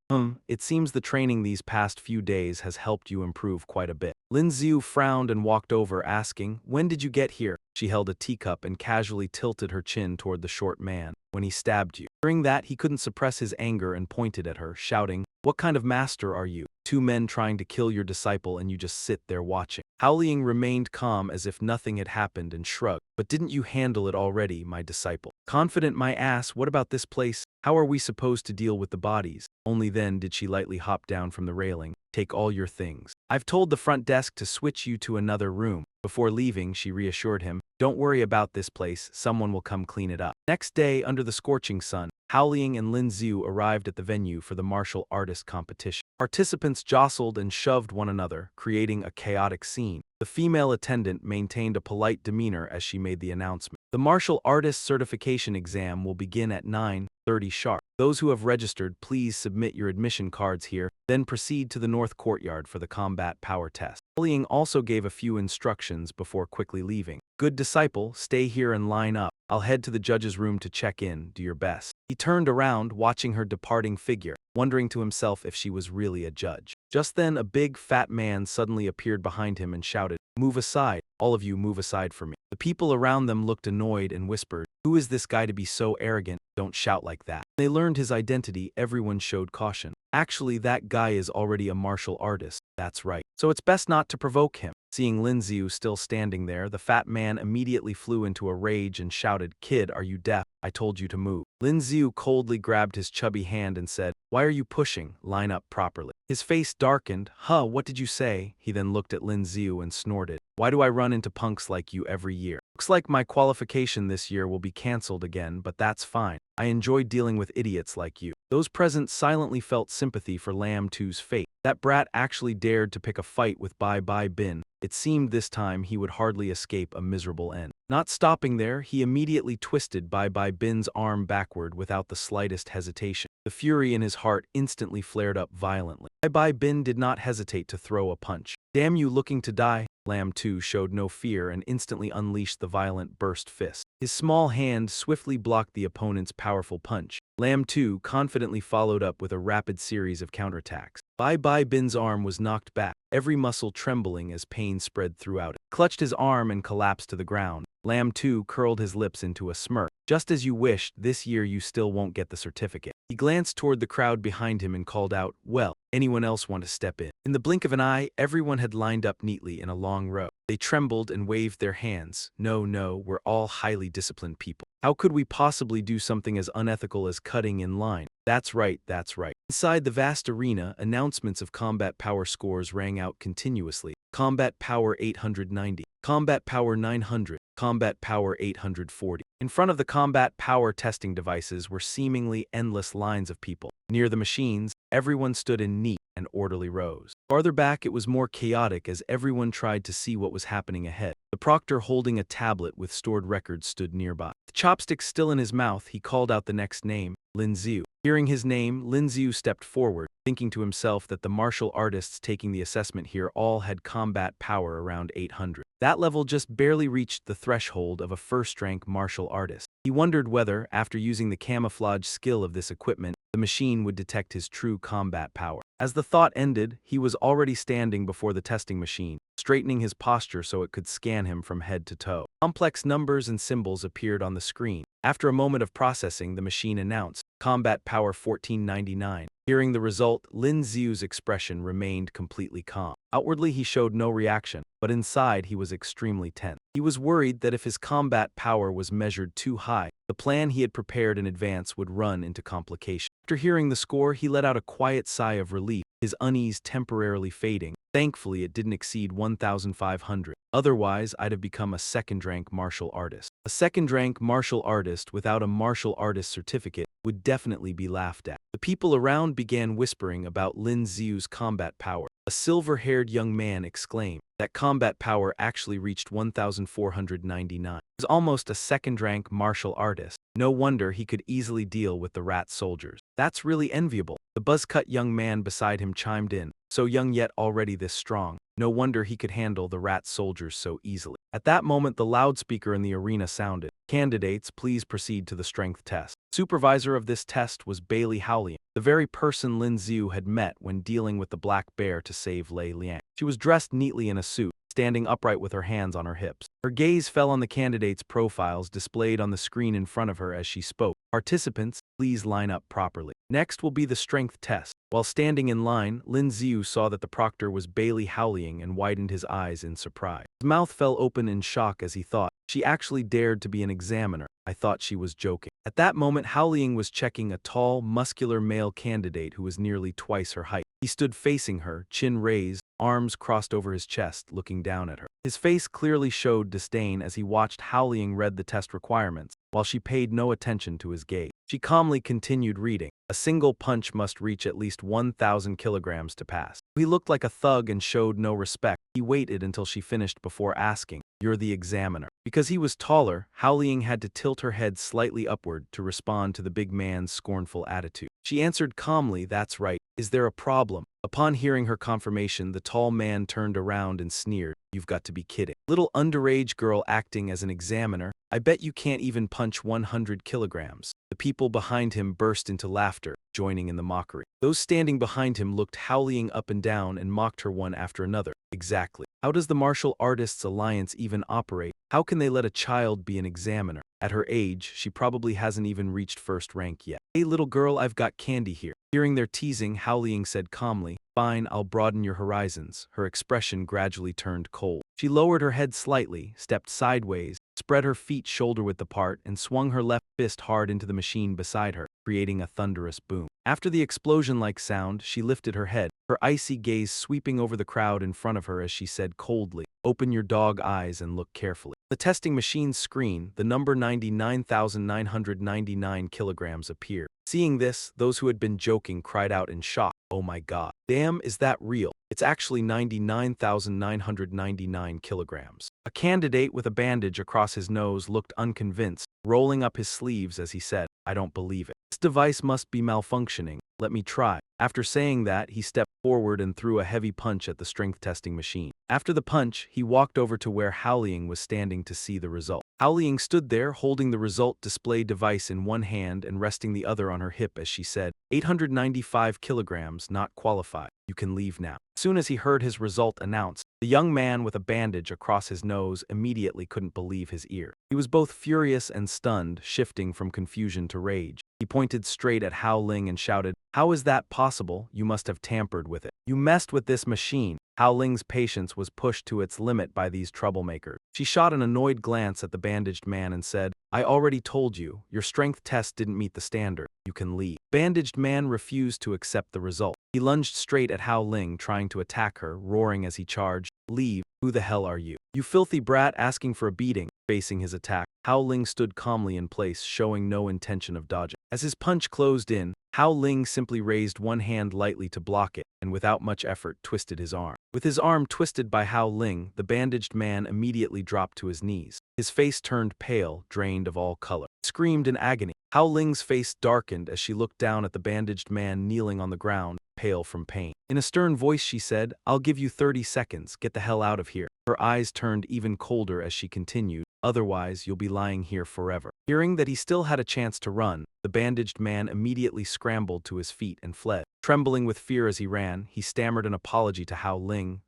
It seems the training these past few days has helped you improve quite a bit. Lin Xiu frowned and walked over, asking, when did you get here? She held a teacup and casually tilted her chin toward the short man. When he stabbed you. Hearing that, he couldn't suppress his anger and pointed at her, shouting, what kind of master are you? Two men trying to kill your disciple and you just sit there watching. Haoling remained calm as if nothing had happened and shrugged. But didn't you handle it already, my disciple? Confident my ass, what about this place? How are we supposed to deal with the bodies? Only then did she lightly hop down from the railing. Take all your things. I've told the front desk to switch you to another room. Before leaving, she reassured him, don't worry about this place, someone will come clean it up. Next day, under the scorching sun, Haoling and Lin Xiu arrived at the venue for the martial artist competition. Participants jostled and shoved one another, creating a chaotic scene. The female attendant maintained a polite demeanor as she made the announcement. The martial artist certification exam will begin at 9:30 sharp. Those who have registered, please submit your admission cards here, then proceed to the north courtyard for the combat power test. Haoling also gave a few instructions before quickly leaving. Good disciple, stay here and line up. I'll head to the judge's room to check in, do your best. He turned around, watching her departing figure, wondering to himself if she was really a judge. Just then, a big, fat man suddenly appeared behind him and shouted, move aside, all of you move aside for me. The people around them looked annoyed and whispered, who is this guy to be so arrogant? Don't shout like that. When they learned his identity, everyone showed caution. Actually, that guy is already a martial artist. That's right. So it's best not to provoke him. Seeing Lin Xiu still standing there, the fat man immediately flew into a rage and shouted, kid, are you deaf? I told you to move. Lin Xiu coldly grabbed his chubby hand and said, why are you pushing? Line up properly. His face darkened. Huh, what did you say? He then looked at Lin Xiu and snorted. Why do I run into punks like you every year? Looks like my qualification this year will be cancelled again, but that's fine. I enjoy dealing with idiots like you. Those present silently felt sympathy for Lam Tu's fate. That brat actually dared to pick a fight with Bai Bai Bin. It seemed this time he would hardly escape a miserable end. Not stopping there, he immediately twisted Bai Bai Bin's arm backward without the slightest hesitation. The fury in his heart instantly flared up violently. Bai Bai Bin did not hesitate to throw a punch. Damn you, looking to die? Lam Tu showed no fear and instantly unleashed the violent burst fist. His small hand swiftly blocked the opponent's powerful punch. Lam Tu confidently followed up with a rapid series of counterattacks. Bai Bai Bin's arm was knocked back, every muscle trembling as pain spread throughout it. Clutched his arm and collapsed to the ground. Lam Tu curled his lips into a smirk. Just as you wished, this year you still won't get the certificate. He glanced toward the crowd behind him and called out, well, anyone else want to step in? In the blink of an eye, everyone had lined up neatly in a long row. They trembled and waved their hands. No, we're all highly disciplined people. How could we possibly do something as unethical as cutting in line? That's right, that's right. Inside the vast arena, announcements of combat power scores rang out continuously. Combat power 890. Combat power 900. Combat power 840. In front of the combat power testing devices were seemingly endless lines of people. Near the machines, everyone stood in neat and orderly rows. Farther back, it was more chaotic as everyone tried to see what was happening ahead. The proctor holding a tablet with stored records stood nearby. The chopstick still in his mouth, he called out the next name, Lin Xiu. Hearing his name, Lin Xiu stepped forward, thinking to himself that the martial artists taking the assessment here all had combat power around 800. That level just barely reached the threshold of a first-rank martial artist. He wondered whether, after using the camouflage skill of this equipment, the machine would detect his true combat power. As the thought ended, he was already standing before the testing machine, straightening his posture so it could scan him from head to toe. Complex numbers and symbols appeared on the screen. After a moment of processing, the machine announced, Combat Power 1499. Hearing the result, Lin Xiu's expression remained completely calm. Outwardly, he showed no reaction, but inside he was extremely tense. He was worried that if his combat power was measured too high, the plan he had prepared in advance would run into complication. After hearing the score, he let out a quiet sigh of relief, his unease temporarily fading. Thankfully, it didn't exceed 1,500. Otherwise, I'd have become a second-rank martial artist. A second-rank martial artist without a martial artist certificate would definitely be laughed at. The people around began whispering about Lin Xiu's combat power. A silver-haired young man exclaimed that combat power actually reached 1,499. He was almost a second-rank martial artist. No wonder he could easily deal with the rat soldiers. That's really enviable. The buzz-cut young man beside him chimed in. So young yet already this strong. No wonder he could handle the rat soldiers so easily. At that moment, the loudspeaker in the arena sounded. Candidates, please proceed to the strength test. Supervisor of this test was Bailey Howlian, the very person Lin Xiu had met when dealing with the black bear to save Lei Liang. She was dressed neatly in a suit, standing upright with her hands on her hips. Her gaze fell on the candidates' profiles displayed on the screen in front of her as she spoke. Participants, please line up properly. Next will be the strength test. While standing in line, Lin Xiu saw that the proctor was Bailey Howling and widened his eyes in surprise. His mouth fell open in shock as he thought, she actually dared to be an examiner. I thought she was joking. At that moment, Howling was checking a tall, muscular male candidate who was nearly twice her height. He stood facing her, chin raised, arms crossed over his chest, looking down at her. His face clearly showed disdain as he watched Howling read the test requirements, while she paid no attention to his gaze. She calmly continued reading. A single punch must reach at least 1,000 kilograms to pass. He looked like a thug and showed no respect. He waited until she finished before asking, "You're the examiner." Because he was taller, Howling had to tilt her head slightly upward to respond to the big man's scornful attitude. She answered calmly, "That's right. Is there a problem?" Upon hearing her confirmation, the tall man turned around and sneered, "You've got to be kidding. Little underage girl acting as an examiner? I bet you can't even punch 100 kilograms." The people behind him burst into laughter, joining in the mockery. Those standing behind him looked Howling up and down and mocked her one after another. Exactly. How does the Martial Artists Alliance even operate? How can they let a child be an examiner? At her age, she probably hasn't even reached first rank yet. "Hey little girl, I've got candy here." Hearing their teasing, Howling said calmly, "Fine, I'll broaden your horizons." Her expression gradually turned cold. She lowered her head slightly, stepped sideways, spread her feet shoulder-width apart, and swung her left fist hard into the machine beside her, creating a thunderous boom. After the explosion-like sound, she lifted her head, her icy gaze sweeping over the crowd in front of her as she said coldly, "Open your dog eyes and look carefully." The testing machine's screen, the number 99,999 kilograms appeared. Seeing this, those who had been joking cried out in shock, "Oh my god. Damn, is that real? It's actually 99,999 kilograms." A candidate with a bandage across his nose looked unconvinced, rolling up his sleeves as he said, "I don't believe it. This device must be malfunctioning. Let me try." After saying that, he stepped forward and threw a heavy punch at the strength testing machine. After the punch, he walked over to where Howling was standing to see the result. Howling stood there holding the result display device in one hand and resting the other on her hip as she said, 895 kilograms, not qualified. You can leave now." As soon as he heard his result announced, the young man with a bandage across his nose immediately couldn't believe his ear. He was both furious and stunned, shifting from confusion to rage. He pointed straight at Howling and shouted, "How is that possible? You must have tampered with it. You messed with this machine." Howling's patience was pushed to its limit by these troublemakers. She shot an annoyed glance at the bandaged man and said, "I already told you, your strength test didn't meet the standard. You can leave." Bandaged man refused to accept the result. He lunged straight at Howling, trying to attack her, roaring as he charged, "Leave. Who the hell are you? You filthy brat asking for a beating." Facing his attack, Howling stood calmly in place, showing no intention of dodging. As his punch closed in, Howling simply raised one hand lightly to block it, and without much effort twisted his arm. With his arm twisted by Howling, the bandaged man immediately dropped to his knees. His face turned pale, drained of all color. He screamed in agony. Howling's face darkened as she looked down at the bandaged man kneeling on the ground, pale from pain. In a stern voice she said, "I'll give you 30 seconds, get the hell out of here." Her eyes turned even colder as she continued, "Otherwise, you'll be lying here forever." Hearing that he still had a chance to run, the bandaged man immediately scrambled to his feet and fled. Trembling with fear as he ran, he stammered an apology to Hao Ling,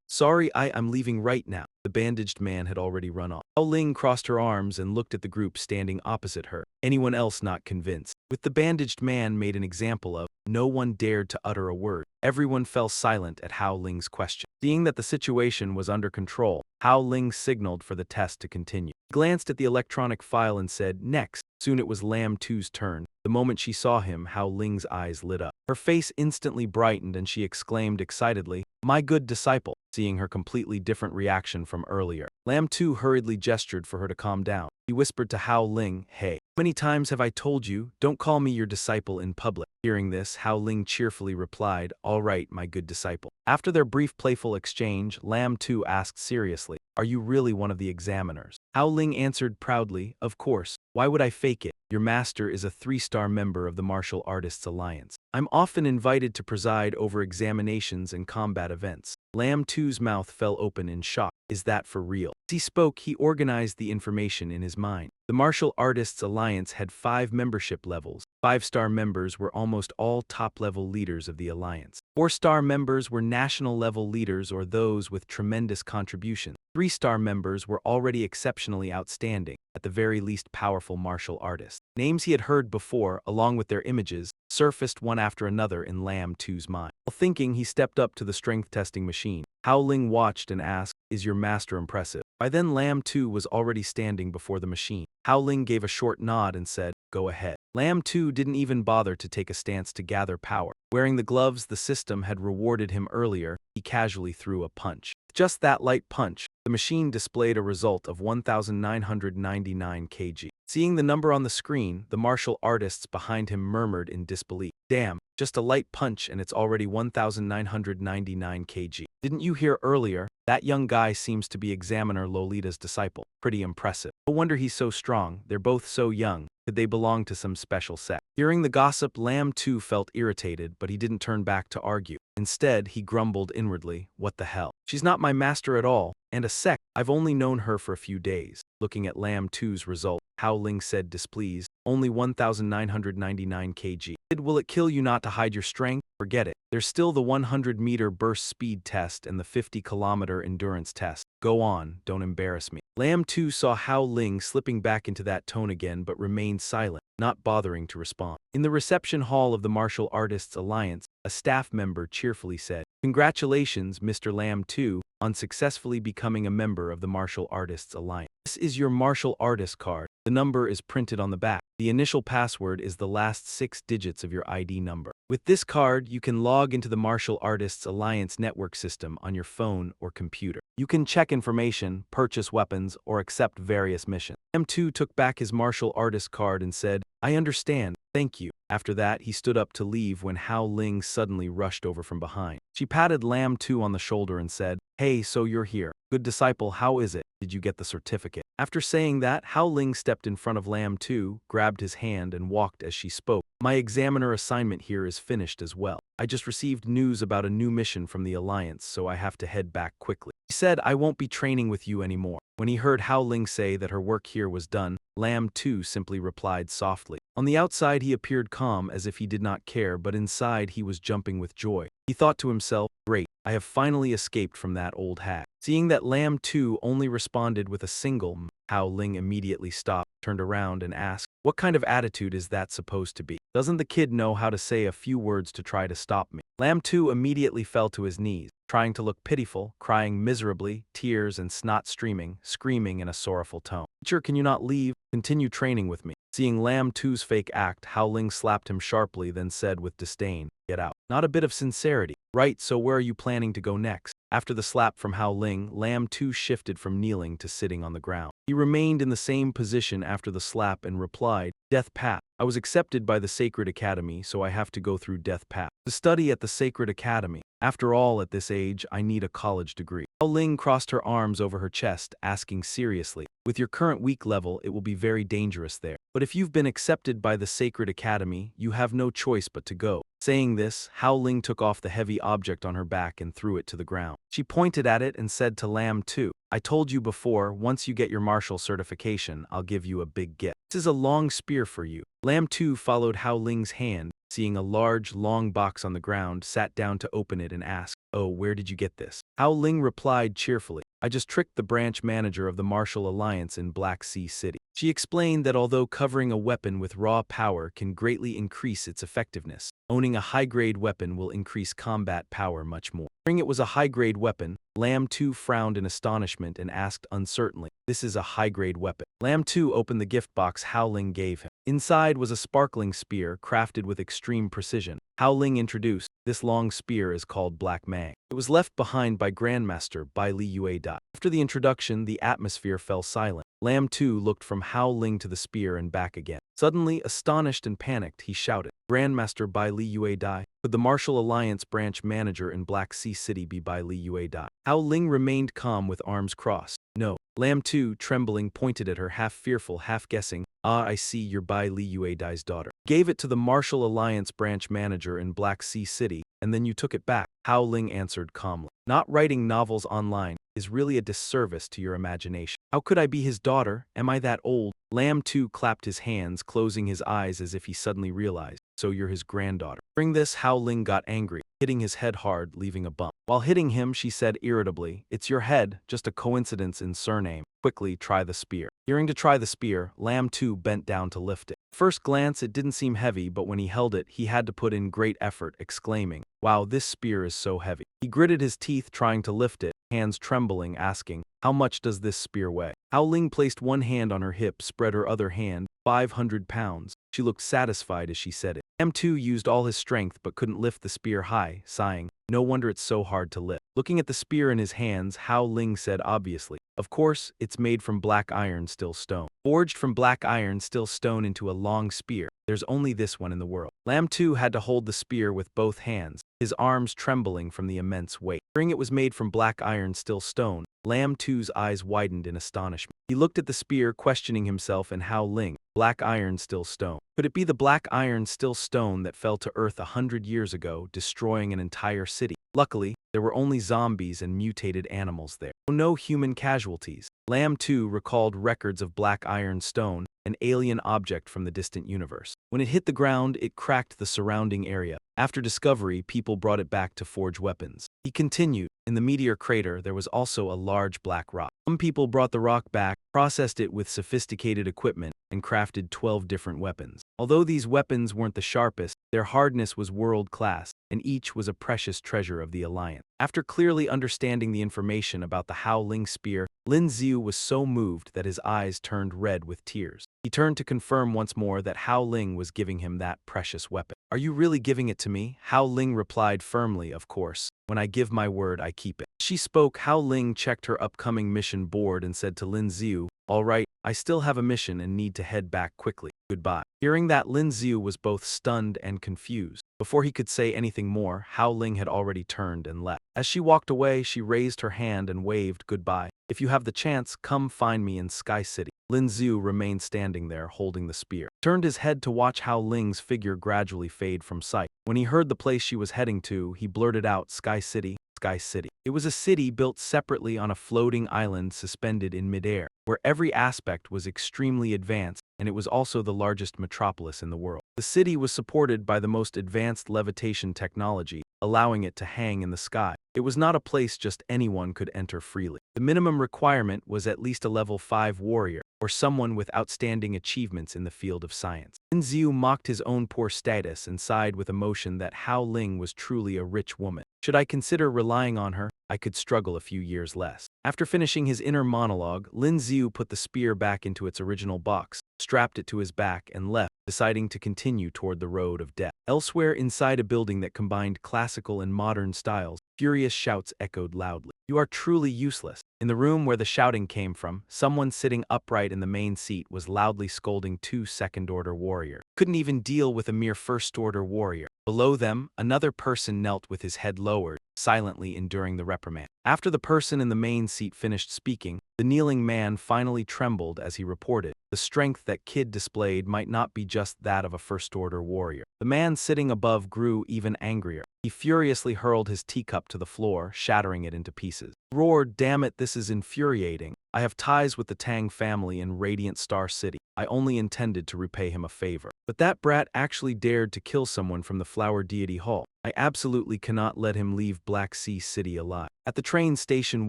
Sorry, I'm leaving right now." The bandaged man had already run off. Hao Ling crossed her arms and looked at the group standing opposite her. Anyone else not convinced? With the bandaged man made an example of, no one dared to utter a word. Everyone fell silent at Hao Ling's question. Seeing that the situation was under control, Hao Ling signaled for the test to continue. He glanced at the electronic file and said, "Next." Soon it was Lam Tu's turn. The moment she saw him, Hao Ling's eyes lit up. Her face instantly brightened and she exclaimed excitedly, "My good disciple." seeing her completely different reaction from earlier. Lam Tu hurriedly gestured for her to calm down. He whispered to Hao Ling, "Hey, how many times have I told you, don't call me your disciple in public?" Hearing this, Hao Ling cheerfully replied, "All right, my good disciple." After their brief playful exchange, Lam Tu asked seriously, "Are you really one of the examiners?" Hao Ling answered proudly, "Of course. Why would I fake it? Your master is a 3-star member of the Martial Artists Alliance. I'm often invited to preside over examinations and combat events." Lam Tu's mouth fell open in shock. Is that for real? As he spoke, he organized the information in his mind. The Martial Artists Alliance had 5 membership levels. 5-star members were almost all top-level leaders of the alliance. 4-star members were national-level leaders or those with tremendous contributions. 3-star members were already exceptionally outstanding, at the very least powerful martial artists. Names he had heard before, along with their images, surfaced one after another in Lam Tu's mind. While thinking, he stepped up to the strength-testing machine. Hao Ling watched and asked, "Is your master impressive?" By then Lam Tu was already standing before the machine. Hao Ling gave a short nod and said, "Go ahead." Lam Tu didn't even bother to take a stance to gather power. Wearing the gloves the system had rewarded him earlier, he casually threw a punch. With just that light punch, the machine displayed a result of 1,999 kg. Seeing the number on the screen, the martial artists behind him murmured in disbelief. "Damn, just a light punch and it's already 1,999 kg. Didn't you hear earlier? That young guy seems to be Examiner Lolita's disciple. Pretty impressive. No wonder he's so strong, they're both so young. Could they belong to some special sect?" Hearing the gossip, Lam Tu felt irritated, but he didn't turn back to argue. Instead, he grumbled inwardly, "What the hell? She's not my master at all, and a sect. I've only known her for a few days." Looking at Lam Tu's result, Hao Ling said displeased, "Only 1,999 kg. Will it kill you not to hide your strength? Forget it. There's still the 100-meter burst speed test and the 50-kilometer endurance test. Go on, don't embarrass me." Lam Tu saw Hao Ling slipping back into that tone again but remained silent, not bothering to respond. In the reception hall of the Martial Artists Alliance, a staff member cheerfully said, "Congratulations, Mr. Lam Tu, on successfully becoming a member of the Martial Artists Alliance. This is your martial artist card. The number is printed on the back. The initial password is the last 6 digits of your ID number. With this card, you can log into the Martial Artists Alliance network system on your phone or computer. You can check information, purchase weapons, or accept various missions." M2 took back his martial artist card and said, "I understand, thank you." After that, he stood up to leave when Hao Ling suddenly rushed over from behind. She patted Lam Tu on the shoulder and said, "Hey, so you're here. Good disciple, how is it? Did you get the certificate?" After saying that, Hao Ling stepped in front of Lam Tu, grabbed his hand and walked as she spoke. "My examiner assignment here is finished as well. I just received news about a new mission from the Alliance, so I have to head back quickly." He said, "I won't be training with you anymore." When he heard Hao Ling say that her work here was done, Lam Tu simply replied softly. On the outside he appeared calm as if he did not care, but inside he was jumping with joy. He thought to himself, "Great, I have finally escaped from that old hag." Seeing that Lam Tu only responded with a single "m," Hao Ling immediately stopped, turned around and asked, "What kind of attitude is that supposed to be? Doesn't the kid know how to say a few words to try to stop me?" Lam Tu immediately fell to his knees, trying to look pitiful, crying miserably, tears and snot streaming, screaming in a sorrowful tone. "Teacher, can you not leave? Continue training with me." Seeing Lam Tu's fake act, Hao Ling slapped him sharply, then said with disdain, "Get out." Not a bit of sincerity. "Right, so where are you planning to go next?" After the slap from Hao Ling, Lam Tu shifted from kneeling to sitting on the ground. He remained in the same position after the slap and replied, "Death Path. I was accepted by the Sacred Academy, so I have to go through Death Path. To study at the Sacred Academy. After all, at this age, I need a college degree." Hao Ling crossed her arms over her chest, asking seriously, "With your current weak level, it will be very dangerous there. But if you've been accepted by the Sacred Academy, you have no choice but to go." Saying this, Hao Ling took off the heavy object on her back and threw it to the ground. She pointed at it and said to Lam Tu, "I told you before, once you get your martial certification, I'll give you a big gift. This is a long spear for you." Lam Tu followed Hao Ling's hand, seeing a large, long box on the ground, sat down to open it and asked, "Oh, where did you get this?" Hao Ling replied cheerfully, "I just tricked the branch manager of the Martial Alliance in Black Sea City." She explained that although covering a weapon with raw power can greatly increase its effectiveness, Owning a high-grade weapon will increase combat power much more. Hearing it was a high-grade weapon, Lamb 2 frowned in astonishment and asked uncertainly, "This is a high-grade weapon?" Lamb 2 opened the gift box Hao Ling gave him. Inside was a sparkling spear crafted with extreme precision. Hao Ling introduced, "This long spear is called Black Mang. It was left behind by Grandmaster Bai Li Yue Dai." After the introduction, the atmosphere fell silent. Lamb 2 looked from Hao Ling to the spear and back again. Suddenly, astonished and panicked, he shouted, "Grandmaster Bai Li Yue Dai? Could the Martial Alliance branch manager in Black Sea City be Bai Li Yue Dai?" Hao Ling remained calm with arms crossed. "No." Lamb 2, trembling, pointed at her, half fearful, half guessing, "Ah, I see, you're Bai Li Yue Dai's daughter. Gave it to the Martial Alliance branch manager in Black Sea City, and then you took it back." Hao Ling answered calmly, "Not writing novels online is really a disservice to your imagination. How could I be his daughter? Am I that old?" Lamb 2 clapped his hands, closing his eyes as if he suddenly realized, "So you're his granddaughter." Hearing this, Hao Ling got angry, hitting his head hard, leaving a bump. While hitting him, she said irritably, "It's your head, just a coincidence in surname. Quickly, try the spear." Hearing to try the spear, Lamb 2 bent down to lift it. At first glance, it didn't seem heavy, but when he held it, he had to put in great effort, exclaiming, "Wow, this spear is so heavy." He gritted his teeth trying to lift it, hands trembling, asking, "How much does this spear weigh?" Hao Ling placed one hand on her hip, spread her other hand, 500 pounds. She looked satisfied as she said it. M2 used all his strength but couldn't lift the spear high, sighing, "No wonder it's so hard to lift." Looking at the spear in his hands, Hao Ling said obviously, "Of course, it's made from black iron still stone. Forged from black iron still stone into a long spear. There's only this one in the world." Lamb 2 had to hold the spear with both hands, his arms trembling from the immense weight. Hearing it was made from black iron still stone, Lamb 2's eyes widened in astonishment. He looked at the spear, questioning himself and Hao Ling. Black iron still stone. Could it be the black iron still stone that fell to Earth 100 years ago, destroying an entire city? Luckily, there were only zombies and mutated animals there. No human casualties. Lamb 2 recalled records of black iron stone, an alien object from the distant universe. When it hit the ground, it cracked the surrounding area. After discovery, people brought it back to forge weapons. He continued, "In the meteor crater, there was also a large black rock. Some people brought the rock back, processed it with sophisticated equipment, and crafted 12 different weapons. Although these weapons weren't the sharpest, their hardness was world-class, and each was a precious treasure of the Alliance." After clearly understanding the information about the Hao Ling spear, Lin Xiu was so moved that his eyes turned red with tears. He turned to confirm once more that Hao Ling was giving him that precious weapon. "Are you really giving it to me?" Hao Ling replied firmly, "Of course. When I give my word, I keep it." As she spoke, Hao Ling checked her upcoming mission board and said to Lin Xiu, "All right, I still have a mission and need to head back quickly. Goodbye." Hearing that, Lin Xiu was both stunned and confused. Before he could say anything more, Hao Ling had already turned and left. As she walked away, she raised her hand and waved goodbye. "If you have the chance, come find me in Sky City." Lin Xiu remained standing there, holding the spear. Turned his head to watch Hao Ling's figure gradually fade from sight. When he heard the place she was heading to, he blurted out, "Sky City, Sky City." It was a city built separately on a floating island suspended in midair, where every aspect was extremely advanced, and it was also the largest metropolis in the world. The city was supported by the most advanced levitation technology, allowing it to hang in the sky. It was not a place just anyone could enter freely. The minimum requirement was at least a level 5 warrior, or someone with outstanding achievements in the field of science. Lin Xiu mocked his own poor status and sighed with emotion that Hao Ling was truly a rich woman. "Should I consider relying on her, I could struggle a few years less." After finishing his inner monologue, Lin Xiu put the spear back into its original box, strapped it to his back, and left, deciding to continue toward the road of death. Elsewhere, inside a building that combined classical and modern styles, furious shouts echoed loudly. "You are truly useless." In the room where the shouting came from, someone sitting upright in the main seat was loudly scolding 2 second-order warriors. Couldn't even deal with a mere first-order warrior. Below them, another person knelt with his head lowered, silently enduring the reprimand. After the person in the main seat finished speaking, the kneeling man finally trembled as he reported, "The strength that kid displayed might not be just that of a first-order warrior." The man sitting above grew even angrier. He furiously hurled his teacup to the floor, shattering it into pieces. He roared, "Damn it, this is infuriating. I have ties with the Tang family in Radiant Star City. I only intended to repay him a favor. But that brat actually dared to kill someone from the Flower Deity Hall. I absolutely cannot let him leave Black Sea City alive. At the train station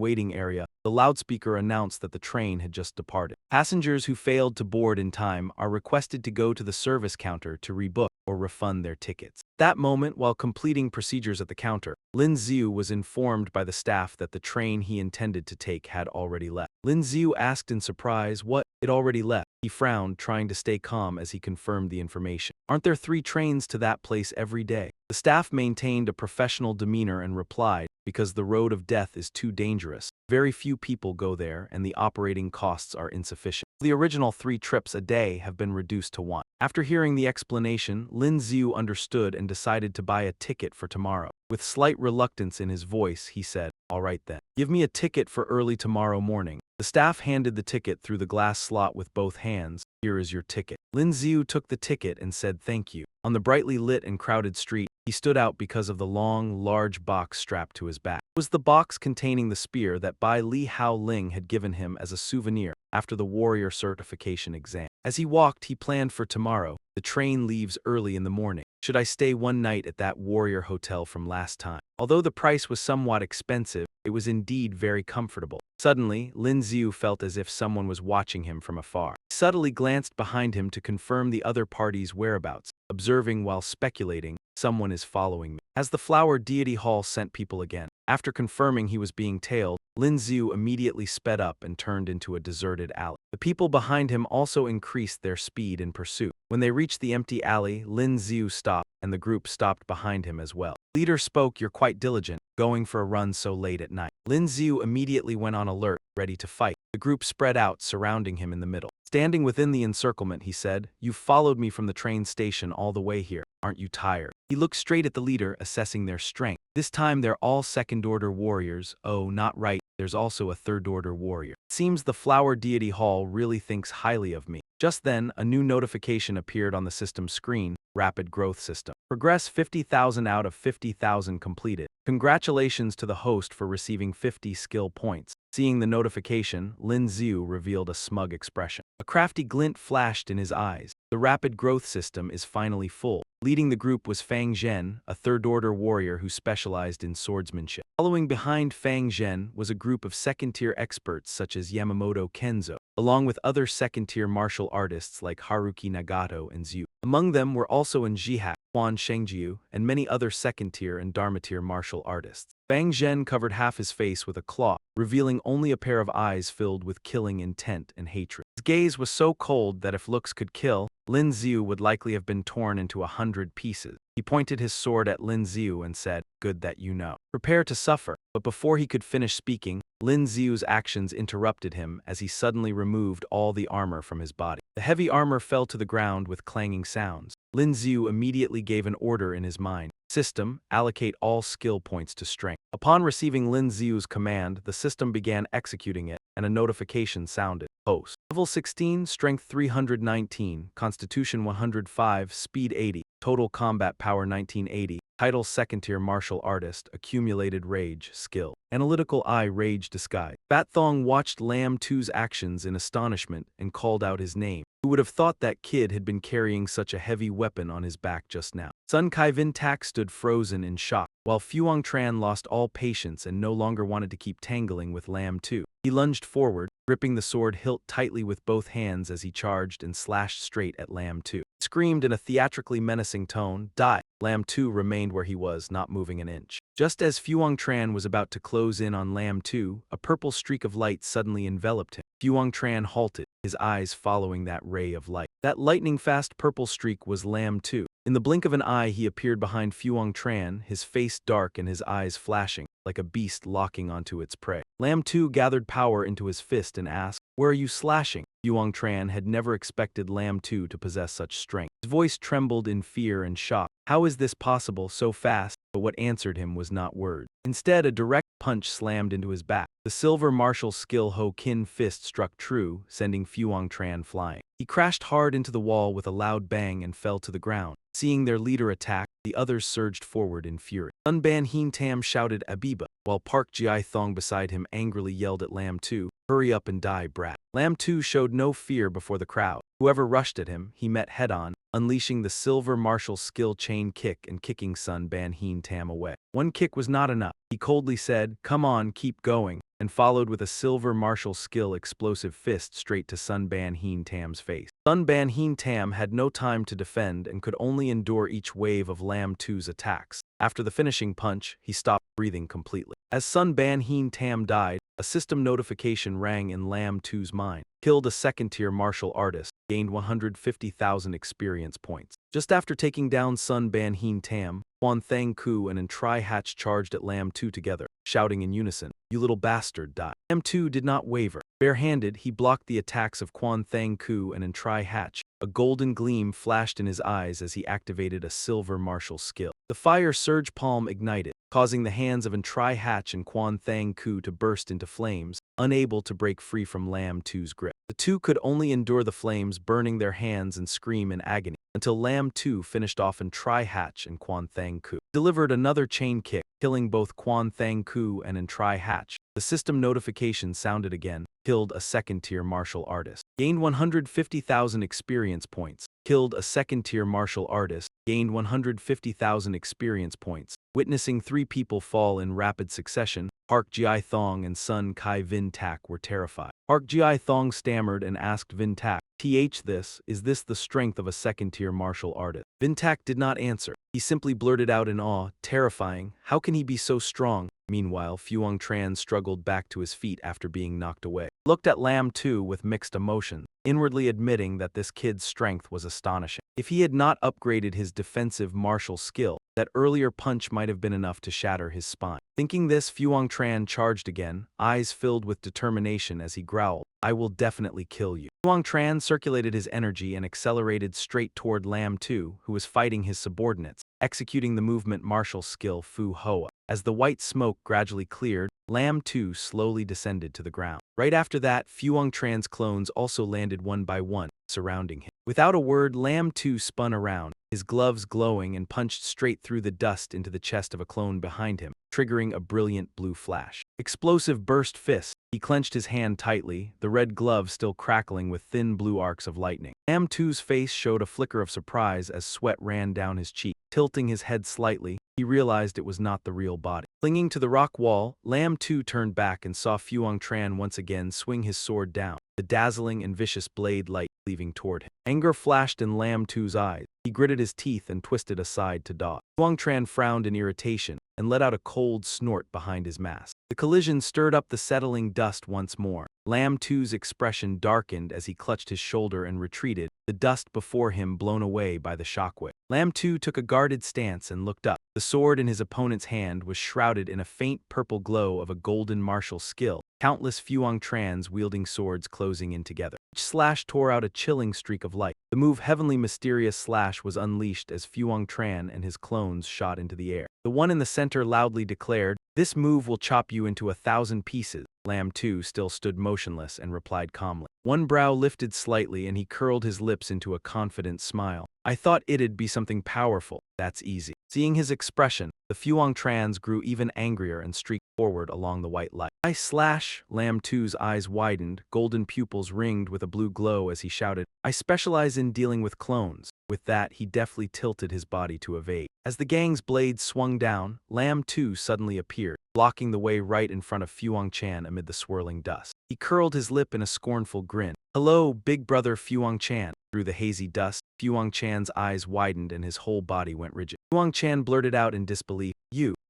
waiting area, the loudspeaker announced that the train had just departed. Passengers who failed to board in time are requested to go to the service counter to rebook or refund their tickets. That moment, while completing procedures at the counter, Lin Xiu was informed by the staff that the train he intended to take had already left. Lin Xiu asked in surprise what it already left. He frowned, trying to stay calm as he confirmed the information. Aren't there 3 trains to that place every day? The staff maintained a professional demeanor and replied, because the road of death is too dangerous. Very few people go there and the operating costs are insufficient. The original 3 trips a day have been reduced to 1. After hearing the explanation, Lin Xiu understood and decided to buy a ticket for tomorrow. With slight reluctance in his voice, he said, "All right then. Give me a ticket for early tomorrow morning." The staff handed the ticket through the glass slot with both hands. "Here is your ticket." Lin Xiu took the ticket and said thank you. On the brightly lit and crowded street, he stood out because of the long, large box strapped to his back. It was the box containing the spear that Bai Li Hao Ling had given him as a souvenir after the warrior certification exam. As he walked, he planned for tomorrow. The train leaves early in the morning. Should I stay one night at that warrior hotel from last time? Although the price was somewhat expensive, it was indeed very comfortable. Suddenly, Lin Xiu felt as if someone was watching him from afar. He subtly glanced behind him to confirm the other party's whereabouts, observing while speculating, "Someone is following me." As the flower deity hall sent people again. After confirming he was being tailed, Lin Xiu immediately sped up and turned into a deserted alley. The people behind him also increased their speed in pursuit. When they reached the empty alley, Lin Xiu stopped, and the group stopped behind him as well. Leader spoke, "You're quite diligent, going for a run so late at night." Lin Xiu immediately went on alert, ready to fight. The group spread out, surrounding him in the middle. Standing within the encirclement, he said, "You've followed me from the train station all the way here. Aren't you tired?" He looked straight at the leader, assessing their strength. This time they're all second-order warriors. Oh, not right, there's also a third-order warrior. It seems the flower deity hall really thinks highly of me. Just then, a new notification appeared on the system screen. Rapid growth system. Progress 50,000 out of 50,000 completed. Congratulations to the host for receiving 50 skill points. Seeing the notification, Lin Xiu revealed a smug expression. A crafty glint flashed in his eyes. The rapid growth system is finally full. Leading the group was Fang Zhen, a third-order warrior who specialized in swordsmanship. Following behind Fang Zhen was a group of second-tier experts such as Yamamoto Kenzo, along with other second-tier martial artists like Haruki Nagato and Zhu. Among them were also Njihak, Huan Shengjiu, and many other second-tier and Dharma-tier martial artists. Fang Zhen covered half his face with a cloth, revealing only a pair of eyes filled with killing intent and hatred. His gaze was so cold that if looks could kill, Lin Xiu would likely have been torn into 100 pieces. He pointed his sword at Lin Xiu and said, "Good that you know. Prepare to suffer." But before he could finish speaking, Lin Xiu's actions interrupted him as he suddenly removed all the armor from his body. The heavy armor fell to the ground with clanging sounds. Lin Xiu immediately gave an order in his mind. System, allocate all skill points to strength. Upon receiving Lin Xiu's command, the system began executing it, and a notification sounded. Host. Level 16, Strength 319, Constitution 105, Speed 80, Total Combat Power 1980, Title Second-Tier Martial Artist, Accumulated Rage, Skill. Analytical Eye Rage Disguise. Bat Thong watched Lam 2's actions in astonishment and called out his name. Who would have thought that kid had been carrying such a heavy weapon on his back just now? Sun Kai-Vin Tak stood frozen in shock, while Fuang Tran lost all patience and no longer wanted to keep tangling with Lam 2. He lunged forward, gripping the sword hilt tightly with both hands as he charged and slashed straight at Lam 2. He screamed in a theatrically menacing tone, "Die!" Lam 2 remained where he was, not moving an inch. Just as Fuang Tran was about to close in on Lam 2, a purple streak of light suddenly enveloped him. Fuang Tran halted, his eyes following that ray of light. That lightning-fast purple streak was Lam 2. In the blink of an eye, he appeared behind Fuang Tran, his face dark and his eyes flashing, like a beast locking onto its prey. Lam 2 gathered power into his fist and asked, "Where are you slashing?" Fuang Tran had never expected Lam 2 to possess such strength. His voice trembled in fear and shock. How is this possible so fast? But what answered him was not words. Instead, a direct punch slammed into his back. The silver martial skill Ho Kin fist struck true, sending Fuang Tran flying. He crashed hard into the wall with a loud bang and fell to the ground. Seeing their leader attack, the others surged forward in fury. Sun Ban Heen Tam shouted Abiba, while Park Jai Thong beside him angrily yelled at Lam 2, "Hurry up and die, brat." Lam 2 showed no fear before the crowd. Whoever rushed at him, he met head-on, unleashing the silver martial skill chain kick and kicking Sun Ban Heen Tam away. One kick was not enough. He coldly said, "Come on, keep going," and followed with a silver martial skill explosive fist straight to Sun Ban Heen Tam's face. Sun Ban Heen Tam had no time to defend and could only endure each wave of Lam 2's attacks. After the finishing punch, he stopped breathing completely. As Sun Ban Heen Tam died, a system notification rang in Lam 2's mind. Killed a second-tier martial artist, gained 150,000 experience points. Just after taking down Sun Ban Heen Tam, Quan Thang Ku and Tri Hatch charged at Lam 2 together, shouting in unison, "You little bastard, die." Lam 2 did not waver. Barehanded, he blocked the attacks of Quan Thang Ku and Tri Hatch. A golden gleam flashed in his eyes as he activated a silver martial skill. The fire surge palm ignited, causing the hands of Tri Hatch and Quan Thang Ku to burst into flames, unable to break free from Lam 2's grip. The two could only endure the flames burning their hands and scream in agony, until Lam 2 finished off Tri Hatch and Quan Thang Ku. Delivered another chain kick, killing both Quan Thang Ku and Tri Hatch. The system notification sounded again, killed a second-tier martial artist. Gained 150,000 experience points. Killed a second-tier martial artist. Gained 150,000 experience points. Witnessing three people fall in rapid succession, Park Ji Thong and Sun Kai Vin Tak were terrified. Park Ji Thong stammered and asked Vin Tak, is this the strength of a second-tier martial artist?" Vin Tak did not answer. He simply blurted out in awe, "Terrifying, how can he be so strong?" Meanwhile, Fuang Tran struggled back to his feet after being knocked away. Looked at Lam 2 with mixed emotions, inwardly admitting that this kid's strength was astonishing. If he had not upgraded his defensive martial skill, that earlier punch might have been enough to shatter his spine. Thinking this, Fuang Tran charged again, eyes filled with determination as he growled, "I will definitely kill you." Fuang Tran circulated his energy and accelerated straight toward Lam 2, who was fighting his subordinates, executing the movement martial skill Fu Hoa. As the white smoke gradually cleared, Lam 2 slowly descended to the ground. Right after that, Fuang Tran's clones also landed one by one, surrounding him. Without a word, Lam 2 spun around, his gloves glowing, and punched straight through the dust into the chest of a clone behind him, triggering a brilliant blue flash. Explosive burst fist. He clenched his hand tightly, the red glove still crackling with thin blue arcs of lightning. Lam 2's face showed a flicker of surprise as sweat ran down his cheek. Tilting his head slightly, he realized it was not the real body. Clinging to the rock wall, Lam 2 turned back and saw Fuang Tran once again swing his sword down, the dazzling and vicious blade light cleaving toward him. Anger flashed in Lam 2's eyes. He gritted his teeth and twisted aside to dodge. Fuang Tran frowned in irritation and let out a cold snort behind his mask. The collision stirred up the settling dust once more. Lam 2's expression darkened as he clutched his shoulder and retreated, the dust before him blown away by the shockwave. Lam 2 took a guarded stance and looked up. The sword in his opponent's hand was shrouded in a faint purple glow of a golden martial skill, countless Fuang Trans wielding swords closing in together. Each slash tore out a chilling streak of light. The move Heavenly Mysterious Slash was unleashed as Fuang Tran and his clones shot into the air. The one in the center loudly declared, "This move will chop you into 1,000 pieces." Lam 2 still stood motionless and replied calmly. One brow lifted slightly and he curled his lips into a confident smile. "I thought it'd be something powerful. That's easy." Seeing his expression, the Fuang Trans grew even angrier and streaked forward along the white light. "I slash!" Lam 2's eyes widened, golden pupils ringed with a blue glow as he shouted, "I specialize in dealing with clones." With that, he deftly tilted his body to evade. As the gang's blades swung down, Lam 2 suddenly appeared, blocking the way right in front of Fuang Chan amid the swirling dust. He curled his lip in a scornful grin. "Hello, big brother Fuang Chan." Through the hazy dust, Fuang Chan's eyes widened and his whole body went rigid. Fuang Chan blurted out in disbelief,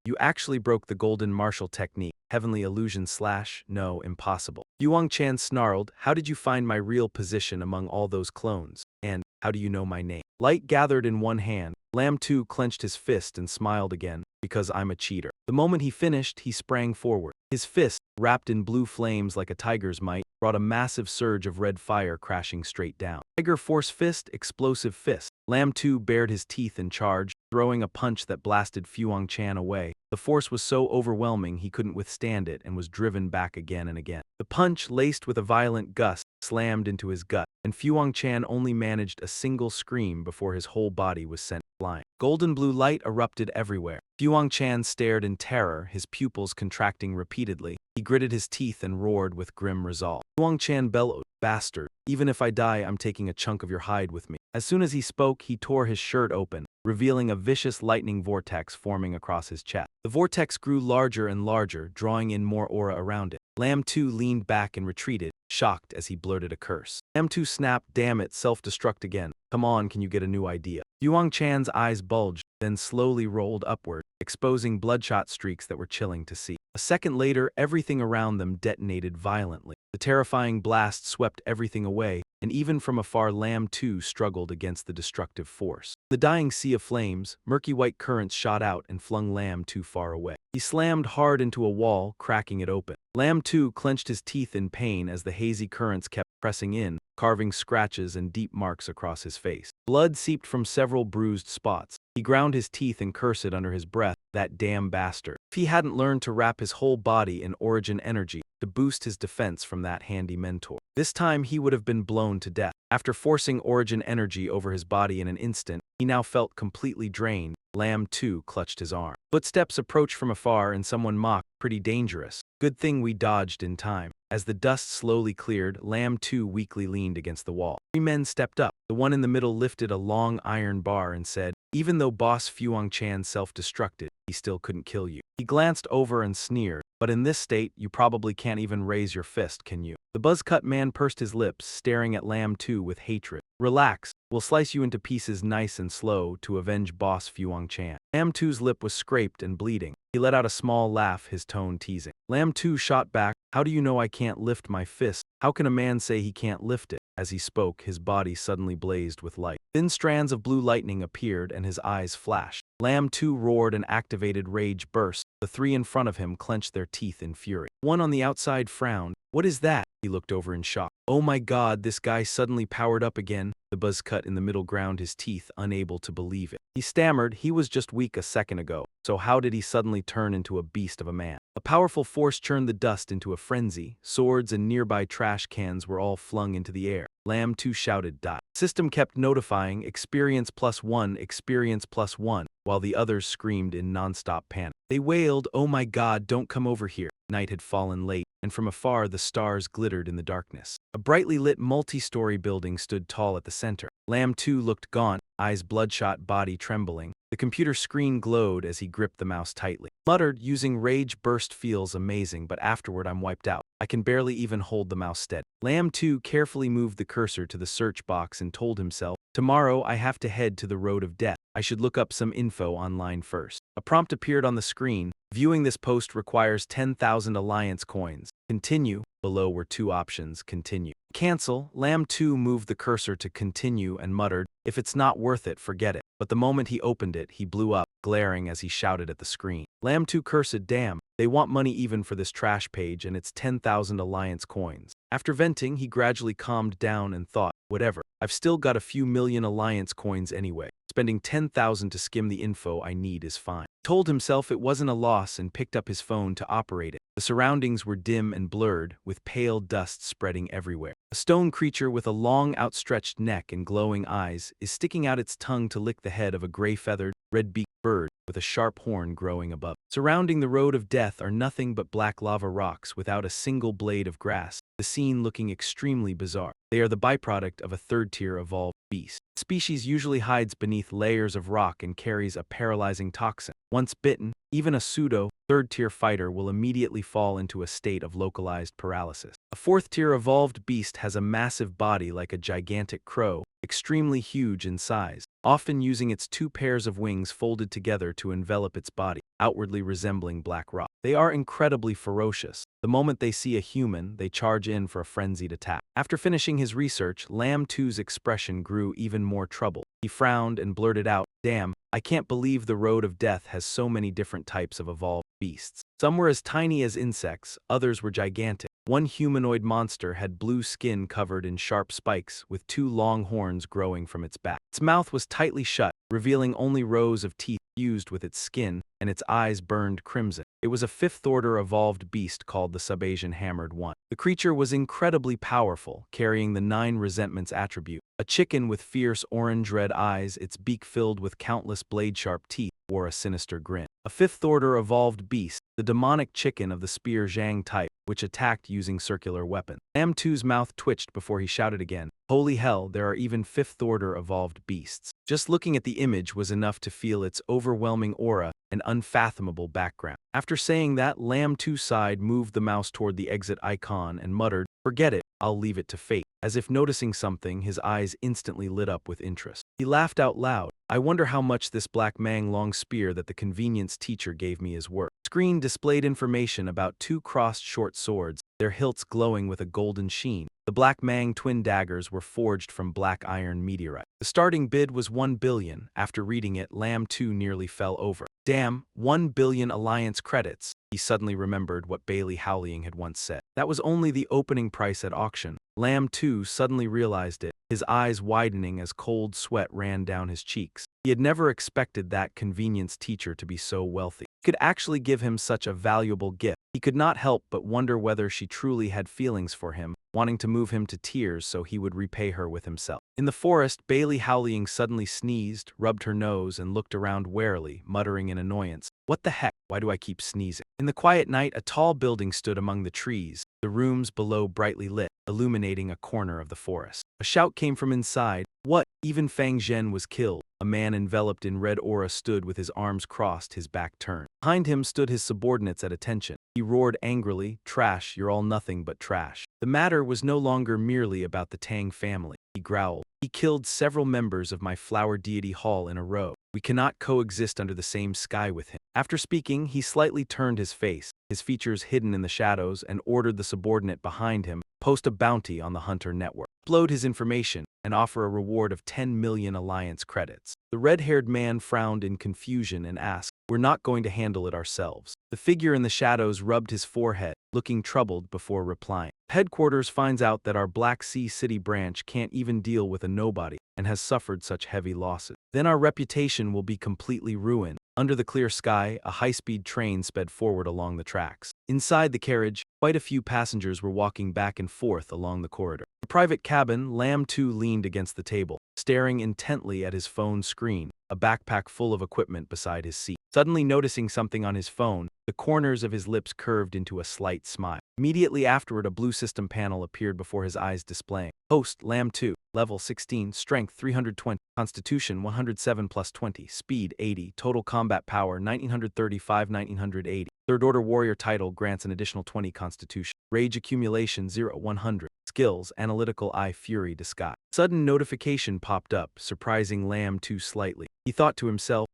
You actually broke the golden martial technique. Heavenly illusion slash, no, impossible." Fuang Chan snarled, "How did you find my real position among all those clones? And how do you know my name?" Light gathered in one hand. Lam 2 clenched his fist and smiled again, "Because I'm a cheater." The moment he finished, he sprang forward. His fist, wrapped in blue flames like a tiger's might, brought a massive surge of red fire crashing straight down. Tiger Force Fist, Explosive Fist. Lam 2 bared his teeth and charged, throwing a punch that blasted Fuang Chan away. The force was so overwhelming he couldn't withstand it and was driven back again and again. The punch, laced with a violent gust, slammed into his gut, and Fuang-chan only managed a single scream before his whole body was sent flying. Golden blue light erupted everywhere. Fuang-chan stared in terror, his pupils contracting repeatedly. He gritted his teeth and roared with grim resolve. Fuang-chan bellowed, "Bastard, even if I die, I'm taking a chunk of your hide with me." As soon as he spoke, he tore his shirt open, revealing a vicious lightning vortex forming across his chest. The vortex grew larger and larger, drawing in more aura around it. Lamb 2 leaned back and retreated, shocked as he blurted a curse. Lamb 2 snapped, "Damn it, self-destruct again. Come on, can you get a new idea?" Fuang-chan's eyes bulged, then slowly rolled upward, exposing bloodshot streaks that were chilling to see. A second later, everything around them detonated violently. The terrifying blast swept everything away, and even from afar Lamb 2 struggled against the destructive force. The dying sea of flames, murky white currents shot out and flung Lamb 2 far away. He slammed hard into a wall, cracking it open. Lamb 2 clenched his teeth in pain as the hazy currents kept pressing in, carving scratches and deep marks across his face. Blood seeped from several bruised spots. He ground his teeth and cursed under his breath, "That damn bastard." If he hadn't learned to wrap his whole body in origin energy to boost his defense from that handy mentor, this time he would have been blown to death. After forcing origin energy over his body in an instant, he now felt completely drained. Lamb 2 clutched his arm. Footsteps approached from afar and someone mocked, "Pretty dangerous. Good thing we dodged in time." As the dust slowly cleared, Lamb 2 weakly leaned against the wall. 3 men stepped up. The one in the middle lifted a long iron bar and said, "Even though Boss Fuang-chan self-destructed, he still couldn't kill you." He glanced over and sneered, "But in this state, you probably can't even raise your fist, can you?" The buzz-cut man pursed his lips, staring at Lamb 2 with hatred. "Relax, we'll slice you into pieces nice and slow to avenge Boss Fuang-chan." Lamb 2's lip was scraped and bleeding. He let out a small laugh, his tone teasing. Lamb 2 shot back, "How do you know I can't lift my fist? How can a man say he can't lift it?" As he spoke, his body suddenly blazed with light. Thin strands of blue lightning appeared and his eyes flashed. Lamb 2 roared and activated Rage Burst. The 3 in front of him clenched their teeth in fury. One on the outside frowned. "What is that?" He looked over in shock. "Oh my god, this guy suddenly powered up again." The buzzcut in the middle ground his teeth, unable to believe it. He stammered, "He was just weak a second ago. So how did he suddenly turn into a beast of a man?" A powerful force churned the dust into a frenzy. Swords and nearby trash cans were all flung into the air. Lamb 2 shouted, "Die." System kept notifying, "Experience +1, experience +1, while the others screamed in non-stop panic. They wailed, "Oh my god, don't come over here." Night had fallen late, and from afar the stars glittered in the darkness. A brightly lit multi-story building stood tall at the center. Lamb 2 looked gaunt, eyes bloodshot, body trembling. The computer screen glowed as he gripped the mouse tightly. Muttered, "Using Rage Burst feels amazing, but afterward I'm wiped out. I can barely even hold the mouse steady." Lamb 2 carefully moved the cursor to the search box and told himself, "Tomorrow I have to head to the road of death. I should look up some info online first." A prompt appeared on the screen. "Viewing this post requires 10,000 Alliance coins. Continue." Below were 2 options, continue. Cancel. Lamb 2 moved the cursor to continue and muttered, "If it's not worth it, forget it." But the moment he opened it, he blew up, glaring as he shouted at the screen. Lamb 2 cursed, "Damn, they want money even for this trash page and it's 10,000 Alliance coins." After venting, he gradually calmed down and thought, "Whatever, I've still got a few million Alliance coins anyway. Spending 10,000 to skim the info I need is fine." He told himself it wasn't a loss and picked up his phone to operate it. The surroundings were dim and blurred, with pale dust spreading everywhere. A stone creature with a long outstretched neck and glowing eyes is sticking out its tongue to lick the head of a gray-feathered, red-beaked bird with a sharp horn growing above. Surrounding the road of death are nothing but black lava rocks without a single blade of grass, the scene looking extremely bizarre. They are the byproduct of a third-tier evolved beast. The species usually hides beneath layers of rock and carries a paralyzing toxin. Once bitten, even a pseudo third-tier fighter will immediately fall into a state of localized paralysis. A fourth-tier evolved beast has a massive body like a gigantic crow, extremely huge in size, often using its 2 pairs of wings folded together to envelop its body, outwardly resembling black rock. They are incredibly ferocious. The moment they see a human, they charge in for a frenzied attack. After finishing his research, Lamb 2's expression grew even more troubled. He frowned and blurted out, "Damn, I can't believe the road of death has so many different types of evolved beasts. Some were as tiny as insects, others were gigantic. One humanoid monster had blue skin covered in sharp spikes, with 2 long horns growing from its back. Its mouth was tightly shut, revealing only rows of teeth fused with its skin, and its eyes burned crimson. It was a fifth-order evolved beast called the Sub-Asian Hammered One. The creature was incredibly powerful, carrying the 9 resentments attribute. A chicken with fierce orange-red eyes, its beak filled with countless blade-sharp teeth, wore a sinister grin. A fifth-order evolved beast, the demonic chicken of the Spear Zhang type, which attacked using circular weapons. Lam 2's mouth twitched before he shouted again, "Holy hell, there are even fifth-order evolved beasts." Just looking at the image was enough to feel its overwhelming aura and unfathomable background. After saying that, Lam 2 sighed, moved the mouse toward the exit icon, and muttered, "Forget it, I'll leave it to fate." As if noticing something, his eyes instantly lit up with interest. He laughed out loud. "I wonder how much this black Mang long spear that the convenience teacher gave me is worth." Screen displayed information about 2 crossed short swords, their hilts glowing with a golden sheen. The Black Mang twin daggers were forged from black iron meteorite. The starting bid was 1 billion. After reading it, Lam 2 nearly fell over. Damn, 1 billion alliance credits. He suddenly remembered what Bailey Howling had once said. That was only the opening price at auction. Lam 2 suddenly realized it, his eyes widening as cold sweat ran down his cheeks. He had never expected that convenience teacher to be so wealthy. He could actually give him such a valuable gift. He could not help but wonder whether she truly had feelings for him, wanting to move him to tears so he would repay her with himself. In the forest, Bailey Howling suddenly sneezed, rubbed her nose, and looked around warily, muttering in annoyance, "What the heck? Why do I keep sneezing?" In the quiet night, a tall building stood among the trees, the rooms below brightly lit, illuminating a corner of the forest. A shout came from inside. "What? Even Fang Zhen was killed." A man enveloped in red aura stood with his arms crossed, his back turned. Behind him stood his subordinates at attention. He roared angrily, "Trash, you're all nothing but trash." The matter was no longer merely about the Tang family. He growled, "He killed several members of my flower deity hall in a row. We cannot coexist under the same sky with him." After speaking, he slightly turned his face, his features hidden in the shadows, and ordered the subordinate behind him, "Post a bounty on the Hunter network. Upload his information, and offer a reward of 10 million alliance credits." The red-haired man frowned in confusion and asked, "We're not going to handle it ourselves." The figure in the shadows rubbed his forehead, looking troubled before replying. "Headquarters finds out that our Black Sea City branch can't even deal with a nobody and has suffered such heavy losses. Then our reputation will be completely ruined." Under the clear sky, a high-speed train sped forward along the tracks. Inside the carriage, quite a few passengers were walking back and forth along the corridor. In the private cabin, Lam 2 leaned against the table, staring intently at his phone screen, a backpack full of equipment beside his seat. Suddenly noticing something on his phone, the corners of his lips curved into a slight smile. Immediately afterward, a blue system panel appeared before his eyes, displaying, "Host, Lam 2, level 16, strength 320, constitution 107 plus 20, speed 80, total combat power 1935-1980. Third Order Warrior title grants an additional 20 constitution. Rage accumulation 0-100. Skills, analytical eye, fury, disguise." Sudden notification popped up, surprising Lam 2 slightly. He thought to himself,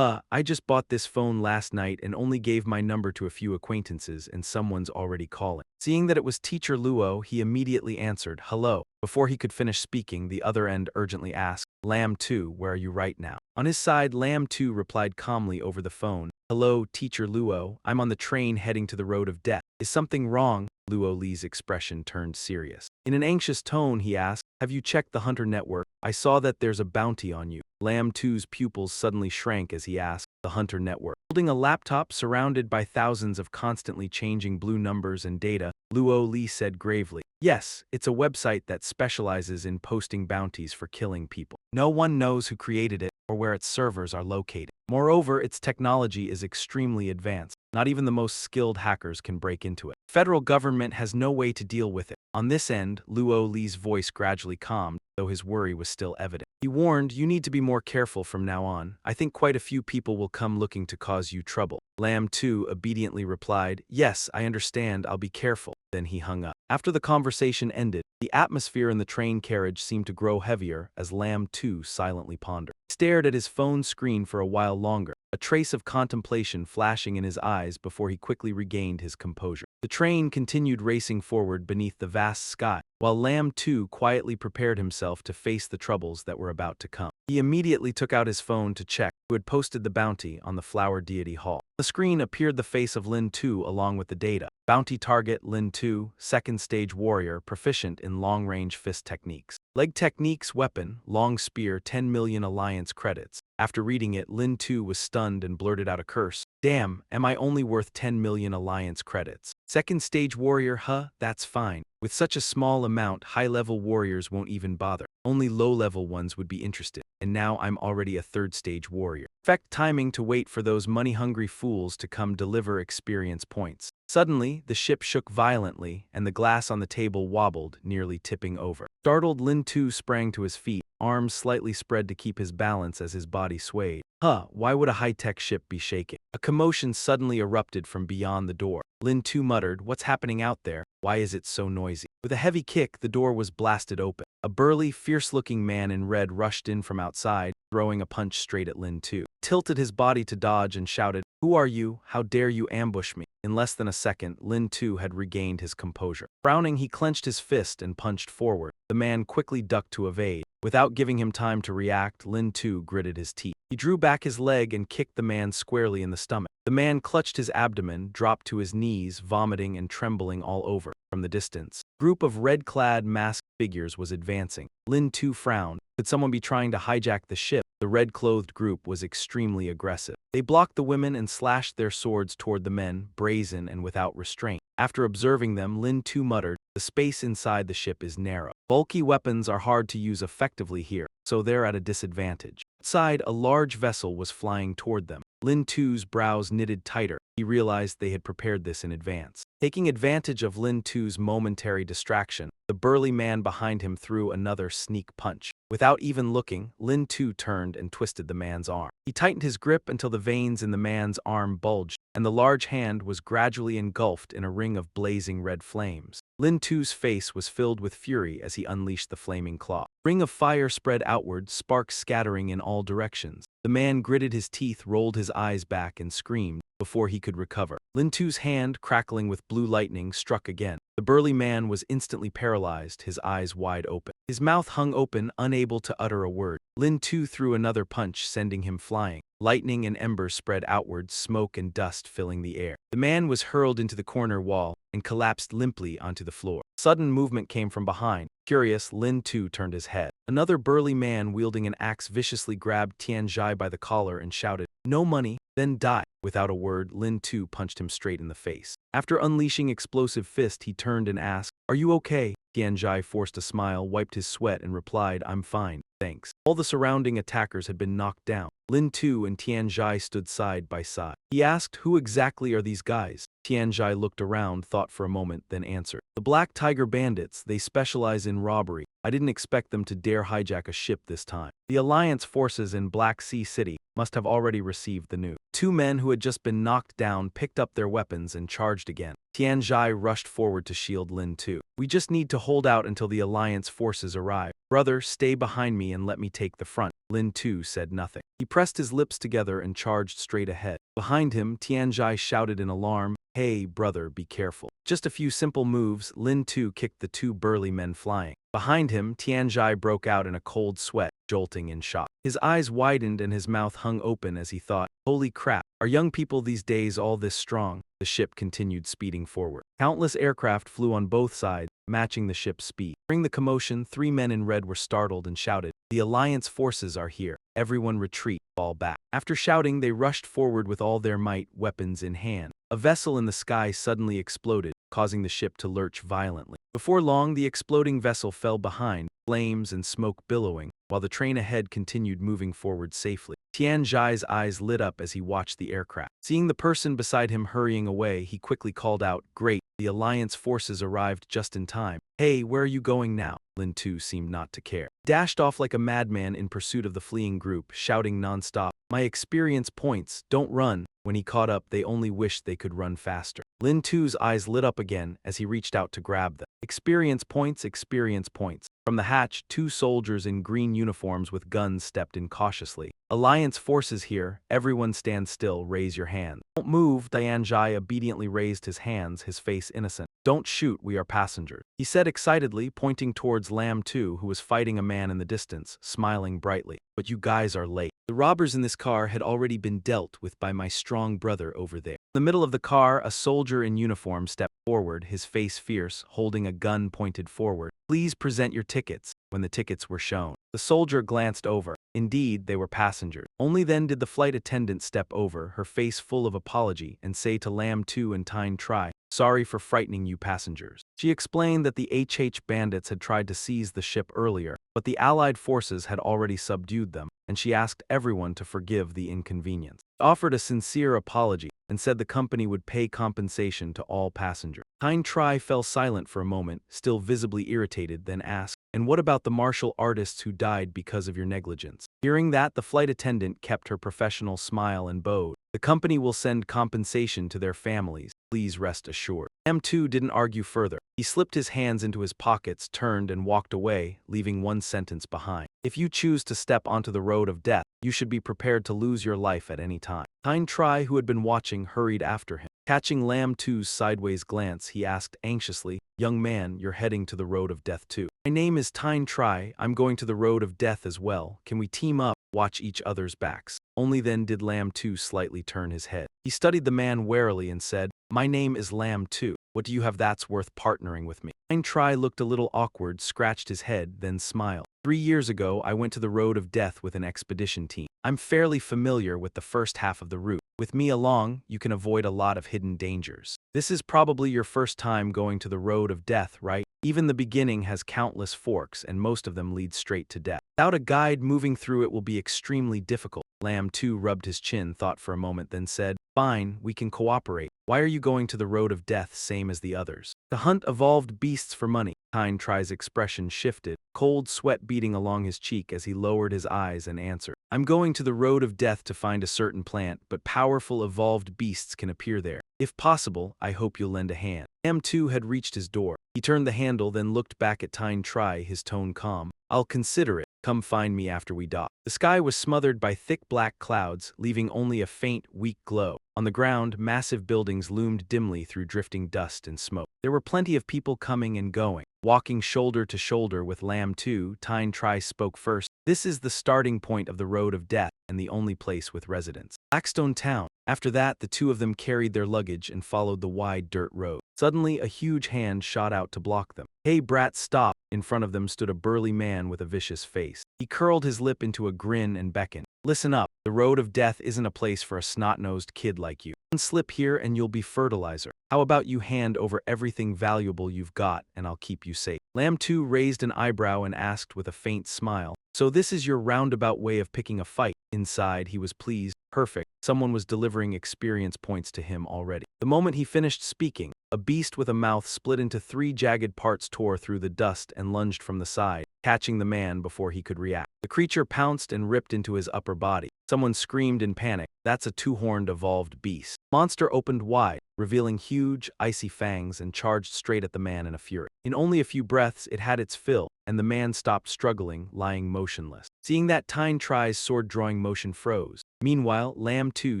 I just bought this phone last night and only gave my number to a few acquaintances and someone's already calling." Seeing that it was Teacher Luo, he immediately answered, "Hello." Before he could finish speaking, the other end urgently asked, "Lam 2, where are you right now?" On his side, Lam 2 replied calmly over the phone, "Hello, Teacher Luo, I'm on the train heading to the road of death. Is something wrong?" Luo Li's expression turned serious. In an anxious tone, he asked, "Have you checked the Hunter network? I saw that there's a bounty on you." Lam 2's pupils suddenly shrank as he asked, "The Hunter network?" Holding a laptop surrounded by thousands of constantly changing blue numbers and data, Luo Li said gravely, "Yes, it's a website that specializes in posting bounties for killing people. No one knows who created it or where its servers are located. Moreover, its technology is extremely advanced. Not even the most skilled hackers can break into it. The federal government has no way to deal with it." On this end, Luo Li's voice gradually calmed, though his worry was still evident. He warned, "You need to be more careful from now on. I think quite a few people will come looking to cause you trouble." Lam 2 obediently replied, "Yes, I understand, I'll be careful." Then he hung up. After the conversation ended, the atmosphere in the train carriage seemed to grow heavier as Lam 2 silently pondered. He stared at his phone screen for a while longer, a trace of contemplation flashing in his eyes before he quickly regained his composure. The train continued racing forward beneath the vast sky, while Lam 2 quietly prepared himself to face the troubles that were about to come. He immediately took out his phone to check who had posted the bounty on the Flower Deity Hall. On the screen appeared the face of Lynn 2 along with the data. Bounty target Lynn 2, second stage warrior, proficient in long-range fist techniques. Leg techniques weapon, long spear 10 million alliance credits. After reading it, Lynn 2 was stunned and blurted out a curse. Damn, am I only worth 10 million alliance credits? Second stage warrior, huh? That's fine. With such a small amount, high-level warriors won't even bother. Only low-level ones would be interested. And now I'm already a third stage warrior. Perfect timing to wait for those money-hungry fools to come deliver experience points. Suddenly, the ship shook violently, and the glass on the table wobbled, nearly tipping over. Startled, Lin Tu sprang to his feet, arms slightly spread to keep his balance as his body swayed. Why would a high-tech ship be shaking? A commotion suddenly erupted from beyond the door. Lin Tu muttered, "What's happening out there? Why is it so noisy?" With a heavy kick, the door was blasted open. A burly, fierce-looking man in red rushed in from outside, throwing a punch straight at Lin Tu. Tilted his body to dodge and shouted, "Who are you? How dare you ambush me?" In less than a second, Lin Tu had regained his composure. Frowning, he clenched his fist and punched forward. The man quickly ducked to evade. Without giving him time to react, Lin Tu gritted his teeth. He drew back his leg and kicked the man squarely in the stomach. The man clutched his abdomen, dropped to his knees, vomiting and trembling all over. From the distance, a group of red-clad masked figures was advancing. Lin Tu frowned. Could someone be trying to hijack the ship? The red-clothed group was extremely aggressive. They blocked the women and slashed their swords toward the men, brazen and without restraint. After observing them, Lin Tu muttered, "The space inside the ship is narrow. Bulky weapons are hard to use effectively here, so they're at a disadvantage." Outside, a large vessel was flying toward them. Lin Tu's brows knitted tighter. He realized they had prepared this in advance. Taking advantage of Lin Tu's momentary distraction, the burly man behind him threw another sneak punch. Without even looking, Lin Tu turned and twisted the man's arm. He tightened his grip until the veins in the man's arm bulged, and the large hand was gradually engulfed in a ring of blazing red flames. Lin Tu's face was filled with fury as he unleashed the flaming claw. A ring of fire spread outward, sparks scattering in all directions. The man gritted his teeth, rolled his eyes back, and screamed before he could recover. Lin Tu's hand, crackling with blue lightning, struck again. The burly man was instantly paralyzed, his eyes wide open. His mouth hung open, unable to utter a word. Lin Tu threw another punch, sending him flying. Lightning and embers spread outward, smoke and dust filling the air. The man was hurled into the corner wall and collapsed limply onto the floor. Sudden movement came from behind. Curious, Lin Tu turned his head. Another burly man wielding an axe viciously grabbed Tianjai by the collar and shouted, "No money, then die." Without a word, Lin Tu punched him straight in the face. After unleashing explosive fist, he turned and asked, "Are you okay?" Tianjai forced a smile, wiped his sweat, and replied, "I'm fine, thanks." All the surrounding attackers had been knocked down. Lin Tu and Tianjai stood side by side. He asked, "Who exactly are these guys?" Tianjai looked around, thought for a moment, then answered, "The Black Tiger Bandits. They specialize in robbery. I didn't expect them to dare hijack a ship this time. The Alliance forces in Black Sea City must have already received the news." Two men who had just been knocked down picked up their weapons and charged again. Tianjai rushed forward to shield Lin Tu. "We just need to hold out until the Alliance forces arrive. Brother, stay behind me and let me take the front." Lin Tu said nothing. He pressed his lips together and charged straight ahead. Behind him, Tianjai shouted in alarm, "Hey, brother, be careful." Just a few simple moves, Lin Tu kicked the two burly men flying. Behind him, Tianjai broke out in a cold sweat, jolting in shock. His eyes widened and his mouth hung open as he thought, "Holy crap, are young people these days all this strong?" The ship continued speeding forward. Countless aircraft flew on both sides, matching the ship's speed. During the commotion, three men in red were startled and shouted, "The Alliance forces are here. Everyone retreat, fall back." After shouting, they rushed forward with all their might, weapons in hand. A vessel in the sky suddenly exploded, causing the ship to lurch violently. Before long, the exploding vessel fell behind, flames and smoke billowing, while the train ahead continued moving forward safely. Tianjai's eyes lit up as he watched the aircraft. Seeing the person beside him hurrying away, he quickly called out, "Great, the Alliance forces arrived just in time." "Hey, where are you going now?" Lin Tu seemed not to care. Dashed off like a madman in pursuit of the fleeing group, shouting nonstop, "My experience points, don't run." When he caught up, they only wished they could run faster. Lin Tu's eyes lit up again as he reached out to grab them. "Experience points, experience points." From the hatch, two soldiers in green uniforms with guns stepped in cautiously. "Alliance forces here. Everyone stand still, raise your hand." "Don't move." Tianjai obediently raised his hands, his face innocent. "Don't shoot, we are passengers," he said excitedly, pointing towards Lam Tu, who was fighting a man in the distance, smiling brightly. "But you guys are late. The robbers in this car had already been dealt with by my strong brother over there." In the middle of the car, a soldier in uniform stepped forward, his face fierce, holding a gun pointed forward. "Please present your tickets." When the tickets were shown, The soldier glanced over. Indeed, they were passengers. Only then did the flight attendant step over, her face full of apology, and say to Lam Tu and Tyne Tri, "Sorry for frightening you passengers." She explained that the HH bandits had tried to seize the ship earlier, but the Allied forces had already subdued them, and she asked everyone to forgive the inconvenience. She offered a sincere apology and said the company would pay compensation to all passengers. Tyne Tri fell silent for a moment, still visibly irritated, then asked, "And what about the martial artists who died because of your negligence?" Hearing that, the flight attendant kept her professional smile and bowed. "The company will send compensation to their families, please rest assured." M2 didn't argue further. He slipped his hands into his pockets, turned and walked away, leaving one sentence behind. "If you choose to step onto the road of death, you should be prepared to lose your life at any time." Tyne Tri, who had been watching, hurried after him. Catching Lam Tu's sideways glance, he asked anxiously, "Young man, you're heading to the road of death too." "My name is Tyne Tri, I'm going to the road of death as well. Can we team up, watch each other's backs?" Only then did Lam Tu slightly turn his head. He studied the man warily and said, "My name is Lam Tu. What do you have that's worth partnering with me?" Tyne Tri looked a little awkward, scratched his head, then smiled. 3 years ago, I went to the road of death with an expedition team. I'm fairly familiar with the first half of the route. With me along, you can avoid a lot of hidden dangers. This is probably your first time going to the road of death, right? Even the beginning has countless forks, and most of them lead straight to death. Without a guide, moving through it will be extremely difficult. Lam Tu rubbed his chin, thought for a moment, then said, "Fine, we can cooperate. Why are you going to the road of death same as the others?" "To hunt evolved beasts for money." Tyne Tri's expression shifted, cold sweat beading along his cheek as he lowered his eyes and answered, "I'm going to the road of death to find a certain plant, but powerful evolved beasts can appear there. If possible, I hope you'll lend a hand." M2 had reached his door. He turned the handle, then looked back at Tyne Tri, his tone calm. "I'll consider it. Come find me after we dock." The sky was smothered by thick black clouds, leaving only a faint, weak glow. On the ground, massive buildings loomed dimly through drifting dust and smoke. There were plenty of people coming and going. Walking shoulder to shoulder with Lam Tu, Tyne Tri spoke first. "This is the starting point of the road of death and the only place with residents. Blackstone Town." After that, the two of them carried their luggage and followed the wide dirt road. Suddenly, a huge hand shot out to block them. "Hey brat, stop!" In front of them stood a burly man with a vicious face. He curled his lip into a grin and beckoned. "Listen up, the road of death isn't a place for a snot-nosed kid like you. One slip here and you'll be fertilizer. How about you hand over everything valuable you've got and I'll keep you safe?" Lam Tu raised an eyebrow and asked with a faint smile, "So this is your roundabout way of picking a fight?" Inside, he was pleased. Perfect. Someone was delivering experience points to him already. The moment he finished speaking, a beast with a mouth split into 3 jagged parts tore through the dust and lunged from the side, catching the man before he could react. The creature pounced and ripped into his upper body. Someone screamed in panic. "That's a 2-horned evolved beast." Monster opened wide, revealing huge, icy fangs, and charged straight at the man in a fury. In only a few breaths, it had its fill, and the man stopped struggling, lying motionless. Seeing that, Tyne Tri's sword-drawing motion froze. Meanwhile, Lam Tu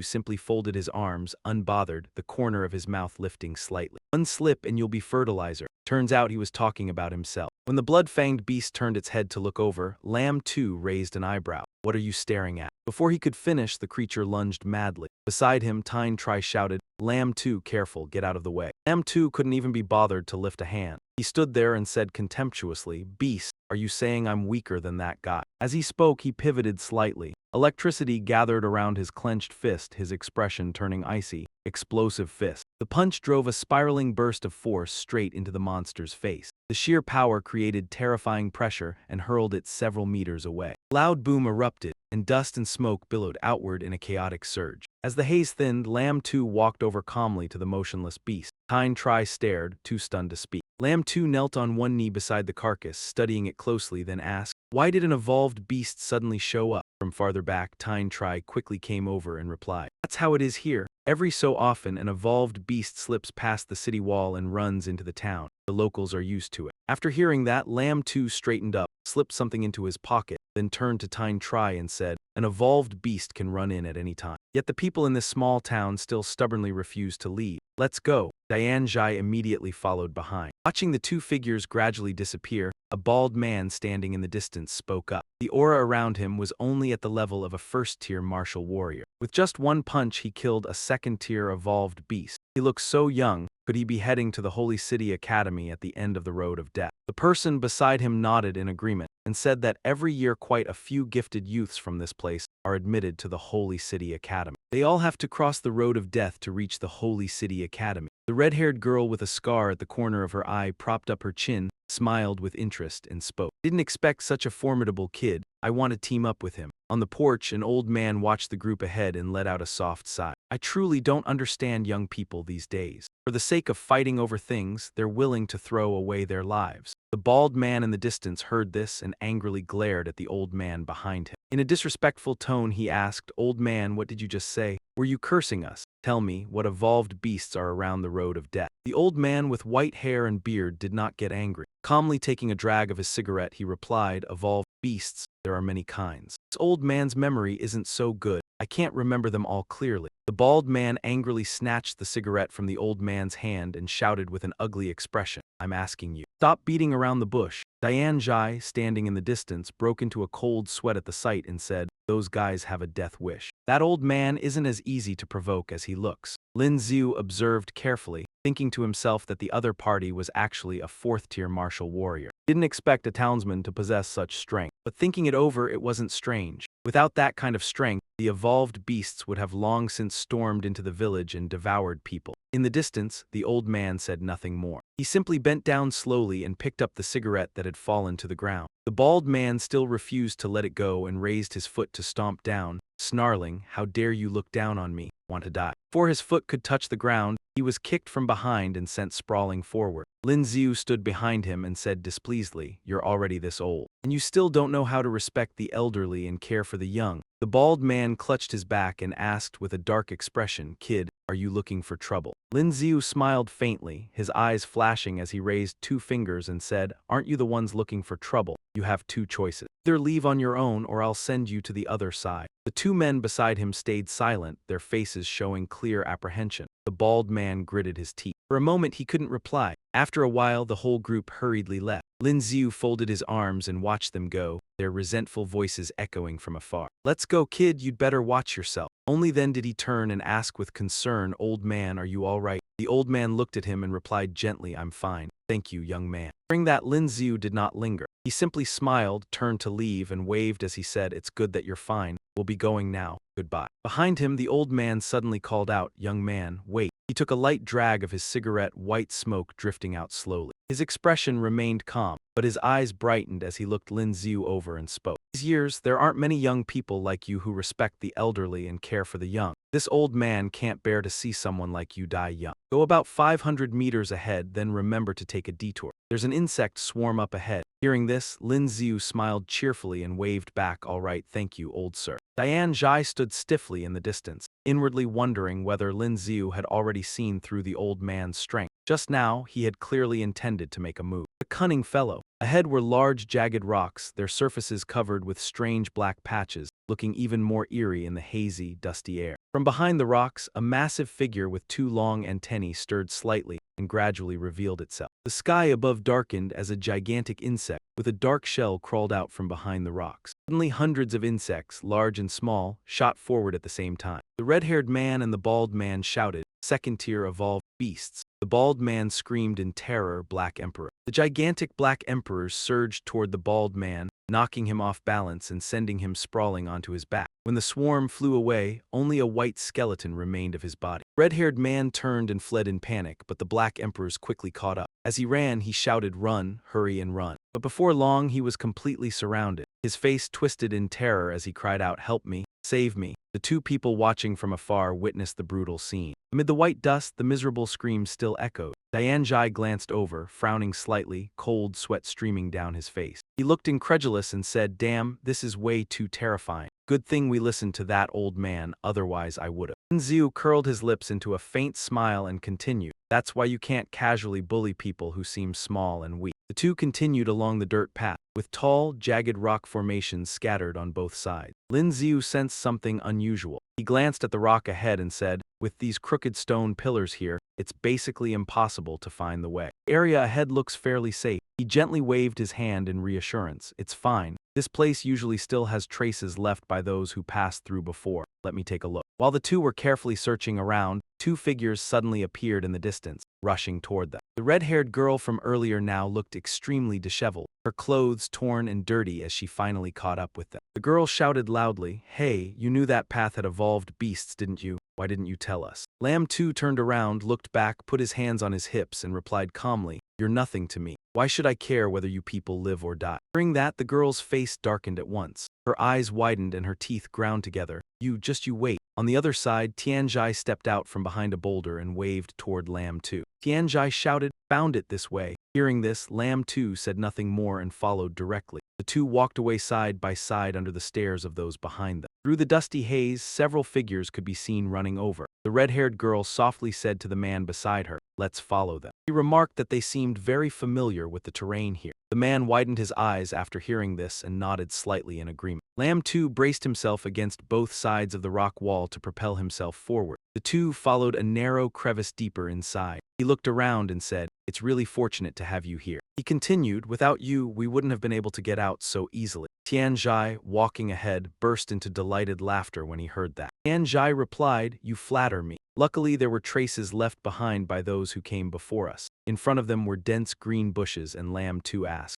simply folded his arms, unbothered, the corner of his mouth lifting slightly. "One slip and you'll be fertilizer." Turns out he was talking about himself. When the blood-fanged beast turned its head to look over, Lam Tu raised an eyebrow. "What are you staring at?" Before he could finish, the creature lunged madly. Beside him, Tyne Tri shouted, "Lam Tu, careful, get out of the way." Lam Tu couldn't even be bothered to lift a hand. He stood there and said contemptuously, "Beast, are you saying I'm weaker than that guy?" As he spoke, he pivoted slightly. Electricity gathered around his clenched fist, his expression turning icy. Explosive fist. The punch drove a spiraling burst of force straight into the monster's face. The sheer power created terrifying pressure and hurled it several meters away. A loud boom erupted, and dust and smoke billowed outward in a chaotic surge. As the haze thinned, Lam Tu walked over calmly to the motionless beast. Tyne Tri stared, too stunned to speak. Lam Tu knelt on one knee beside the carcass, studying it closely, then asked, "Why did an evolved beast suddenly show up?" From farther back, Tyne Tri quickly came over and replied, "That's how it is here. Every so often, an evolved beast slips past the city wall and runs into the town. The locals are used to it." After hearing that, Lam Tu straightened up, slipped something into his pocket, then turned to Tyne Tri and said, "An evolved beast can run in at any time. Yet the people in this small town still stubbornly refuse to leave. Let's go." Diane Jai immediately followed behind. Watching the two figures gradually disappear, a bald man standing in the distance spoke up. The aura around him was only at the level of a first-tier martial warrior. With just one punch, he killed a second-tier evolved beast. He looked so young. Could he be heading to the Holy City Academy at the end of the road of death? The person beside him nodded in agreement and said that every year quite a few gifted youths from this place are admitted to the Holy City Academy. They all have to cross the road of death to reach the Holy City Academy. The red-haired girl with a scar at the corner of her eye propped up her chin, smiled with interest, and spoke. Didn't expect such a formidable kid. I want to team up with him. On the porch, an old man watched the group ahead and let out a soft sigh. I truly don't understand young people these days. For the sake of fighting over things, they're willing to throw away their lives. The bald man in the distance heard this and angrily glared at the old man behind him. In a disrespectful tone, he asked, "Old man, what did you just say? Were you cursing us? Tell me, what evolved beasts are around the road of death?" The old man with white hair and beard did not get angry. Calmly taking a drag of his cigarette, he replied, "Evolved beasts, there are many kinds. This old man's memory isn't so good. I can't remember them all clearly." The bald man angrily snatched the cigarette from the old man's hand and shouted with an ugly expression, "I'm asking you. Stop beating around the bush." Diane Jai, standing in the distance, broke into a cold sweat at the sight and said, "Those guys have a death wish. That old man isn't as easy to provoke as he looks." Lin Xiu observed carefully, thinking to himself that the other party was actually a fourth-tier martial warrior. Didn't expect a townsman to possess such strength, but thinking it over, it wasn't strange. Without that kind of strength, the evolved beasts would have long since stormed into the village and devoured people. In the distance, the old man said nothing more. He simply bent down slowly and picked up the cigarette that had fallen to the ground. The bald man still refused to let it go and raised his foot to stomp down, snarling, "How dare you look down on me? Want to die?" Before his foot could touch the ground, he was kicked from behind and sent sprawling forward. Lin Xiu stood behind him and said displeasedly, "You're already this old, and you still don't know how to respect the elderly and care for the young." The bald man clutched his back and asked with a dark expression, "Kid, are you looking for trouble?" Lin Xiu smiled faintly, his eyes flashing as he raised two fingers and said, "Aren't you the ones looking for trouble? You have two choices. Either leave on your own or I'll send you to the other side." The two men beside him stayed silent, their faces showing clear apprehension. The bald man gritted his teeth. For a moment he couldn't reply. After a while, the whole group hurriedly left. Lin Xiu folded his arms and watched them go, their resentful voices echoing from afar. "Let's go, kid, you'd better watch yourself." Only then did he turn and ask with concern, "Old man, are you all right?" The old man looked at him and replied gently, "I'm fine. Thank you, young man." Hearing that, Lin Xiu did not linger. He simply smiled, turned to leave, and waved as he said, "It's good that you're fine. We'll be going now. Goodbye." Behind him, the old man suddenly called out, "Young man, wait." He took a light drag of his cigarette, white smoke drifting out slowly. His expression remained calm, but his eyes brightened as he looked Lin Xiu over and spoke. "These years, there aren't many young people like you who respect the elderly and care for the young. This old man can't bear to see someone like you die young. Go about 500 meters ahead, then remember to take a detour. There's an insect swarm up ahead." Hearing this, Lin Xiu smiled cheerfully and waved back, "All right, thank you, old sir." Diane Jai stood stiffly in the distance, inwardly wondering whether Lin Xiu had already seen through the old man's strength. Just now, he had clearly intended to make a move. A cunning fellow. Ahead were large, jagged rocks, their surfaces covered with strange black patches, looking even more eerie in the hazy, dusty air. From behind the rocks, a massive figure with two long antennae stirred slightly and gradually revealed itself. The sky above darkened as a gigantic insect with a dark shell crawled out from behind the rocks. Suddenly, hundreds of insects, large and small, shot forward at the same time. The red-haired man and the bald man shouted, "Second-tier evolved beasts." The bald man screamed in terror, "Black Emperor." The gigantic black emperors surged toward the bald man, knocking him off balance and sending him sprawling onto his back. When the swarm flew away, only a white skeleton remained of his body. The red-haired man turned and fled in panic, but the black emperors quickly caught up. As he ran, he shouted, "Run, hurry and run." But before long, he was completely surrounded. His face twisted in terror as he cried out, "Help me, save me." The two people watching from afar witnessed the brutal scene. Amid the white dust, the miserable screams still echoed. Diane Jai glanced over, frowning slightly, cold sweat streaming down his face. He looked incredulous and said, "Damn, this is way too terrifying. Good thing we listened to that old man, otherwise I would've." Lin Xiu curled his lips into a faint smile and continued, "That's why you can't casually bully people who seem small and weak." The two continued along the dirt path, with tall, jagged rock formations scattered on both sides. Lin Xiu sensed something unusual. He glanced at the rock ahead and said, "With these crooked stone pillars here, it's basically impossible to find the way. The area ahead looks fairly safe." He gently waved his hand in reassurance. "It's fine. This place usually still has traces left by those who passed through before." let me take a look. While the two were carefully searching around, two figures suddenly appeared in the distance, rushing toward them. The red-haired girl from earlier now looked extremely disheveled, her clothes torn and dirty as she finally caught up with them. The girl shouted loudly, "Hey, you knew that path had evolved beasts, didn't you? Why didn't you tell us?" Lamb 2 turned around, looked back, put his hands on his hips, and replied calmly, "You're nothing to me. Why should I care whether you people live or die?" Hearing that, the girl's face darkened at once. Her eyes widened and her teeth ground together. You wait." On the other side, Tianjai stepped out from behind a boulder and waved toward Lamb 2. Tianjai shouted, "Found it this way." Hearing this, Lamb 2 said nothing more and followed directly. The two walked away side by side under the stares of those behind them. Through the dusty haze, several figures could be seen running over. The red-haired girl softly said to the man beside her, "Let's follow them." He remarked that they seemed very familiar with the terrain here. The man widened his eyes after hearing this and nodded slightly in agreement. Lamb 2 braced himself against both sides of the rock wall to propel himself forward. The two followed a narrow crevice deeper inside. He looked around and said, "It's really fortunate to have you here." He continued, "Without you, we wouldn't have been able to get out so easily." Tianjai, walking ahead, burst into delighted laughter when he heard that. Tianjai replied, "You flatter me." Luckily, there were traces left behind by those who came before us. In front of them were dense green bushes, and Lamb 2 asked,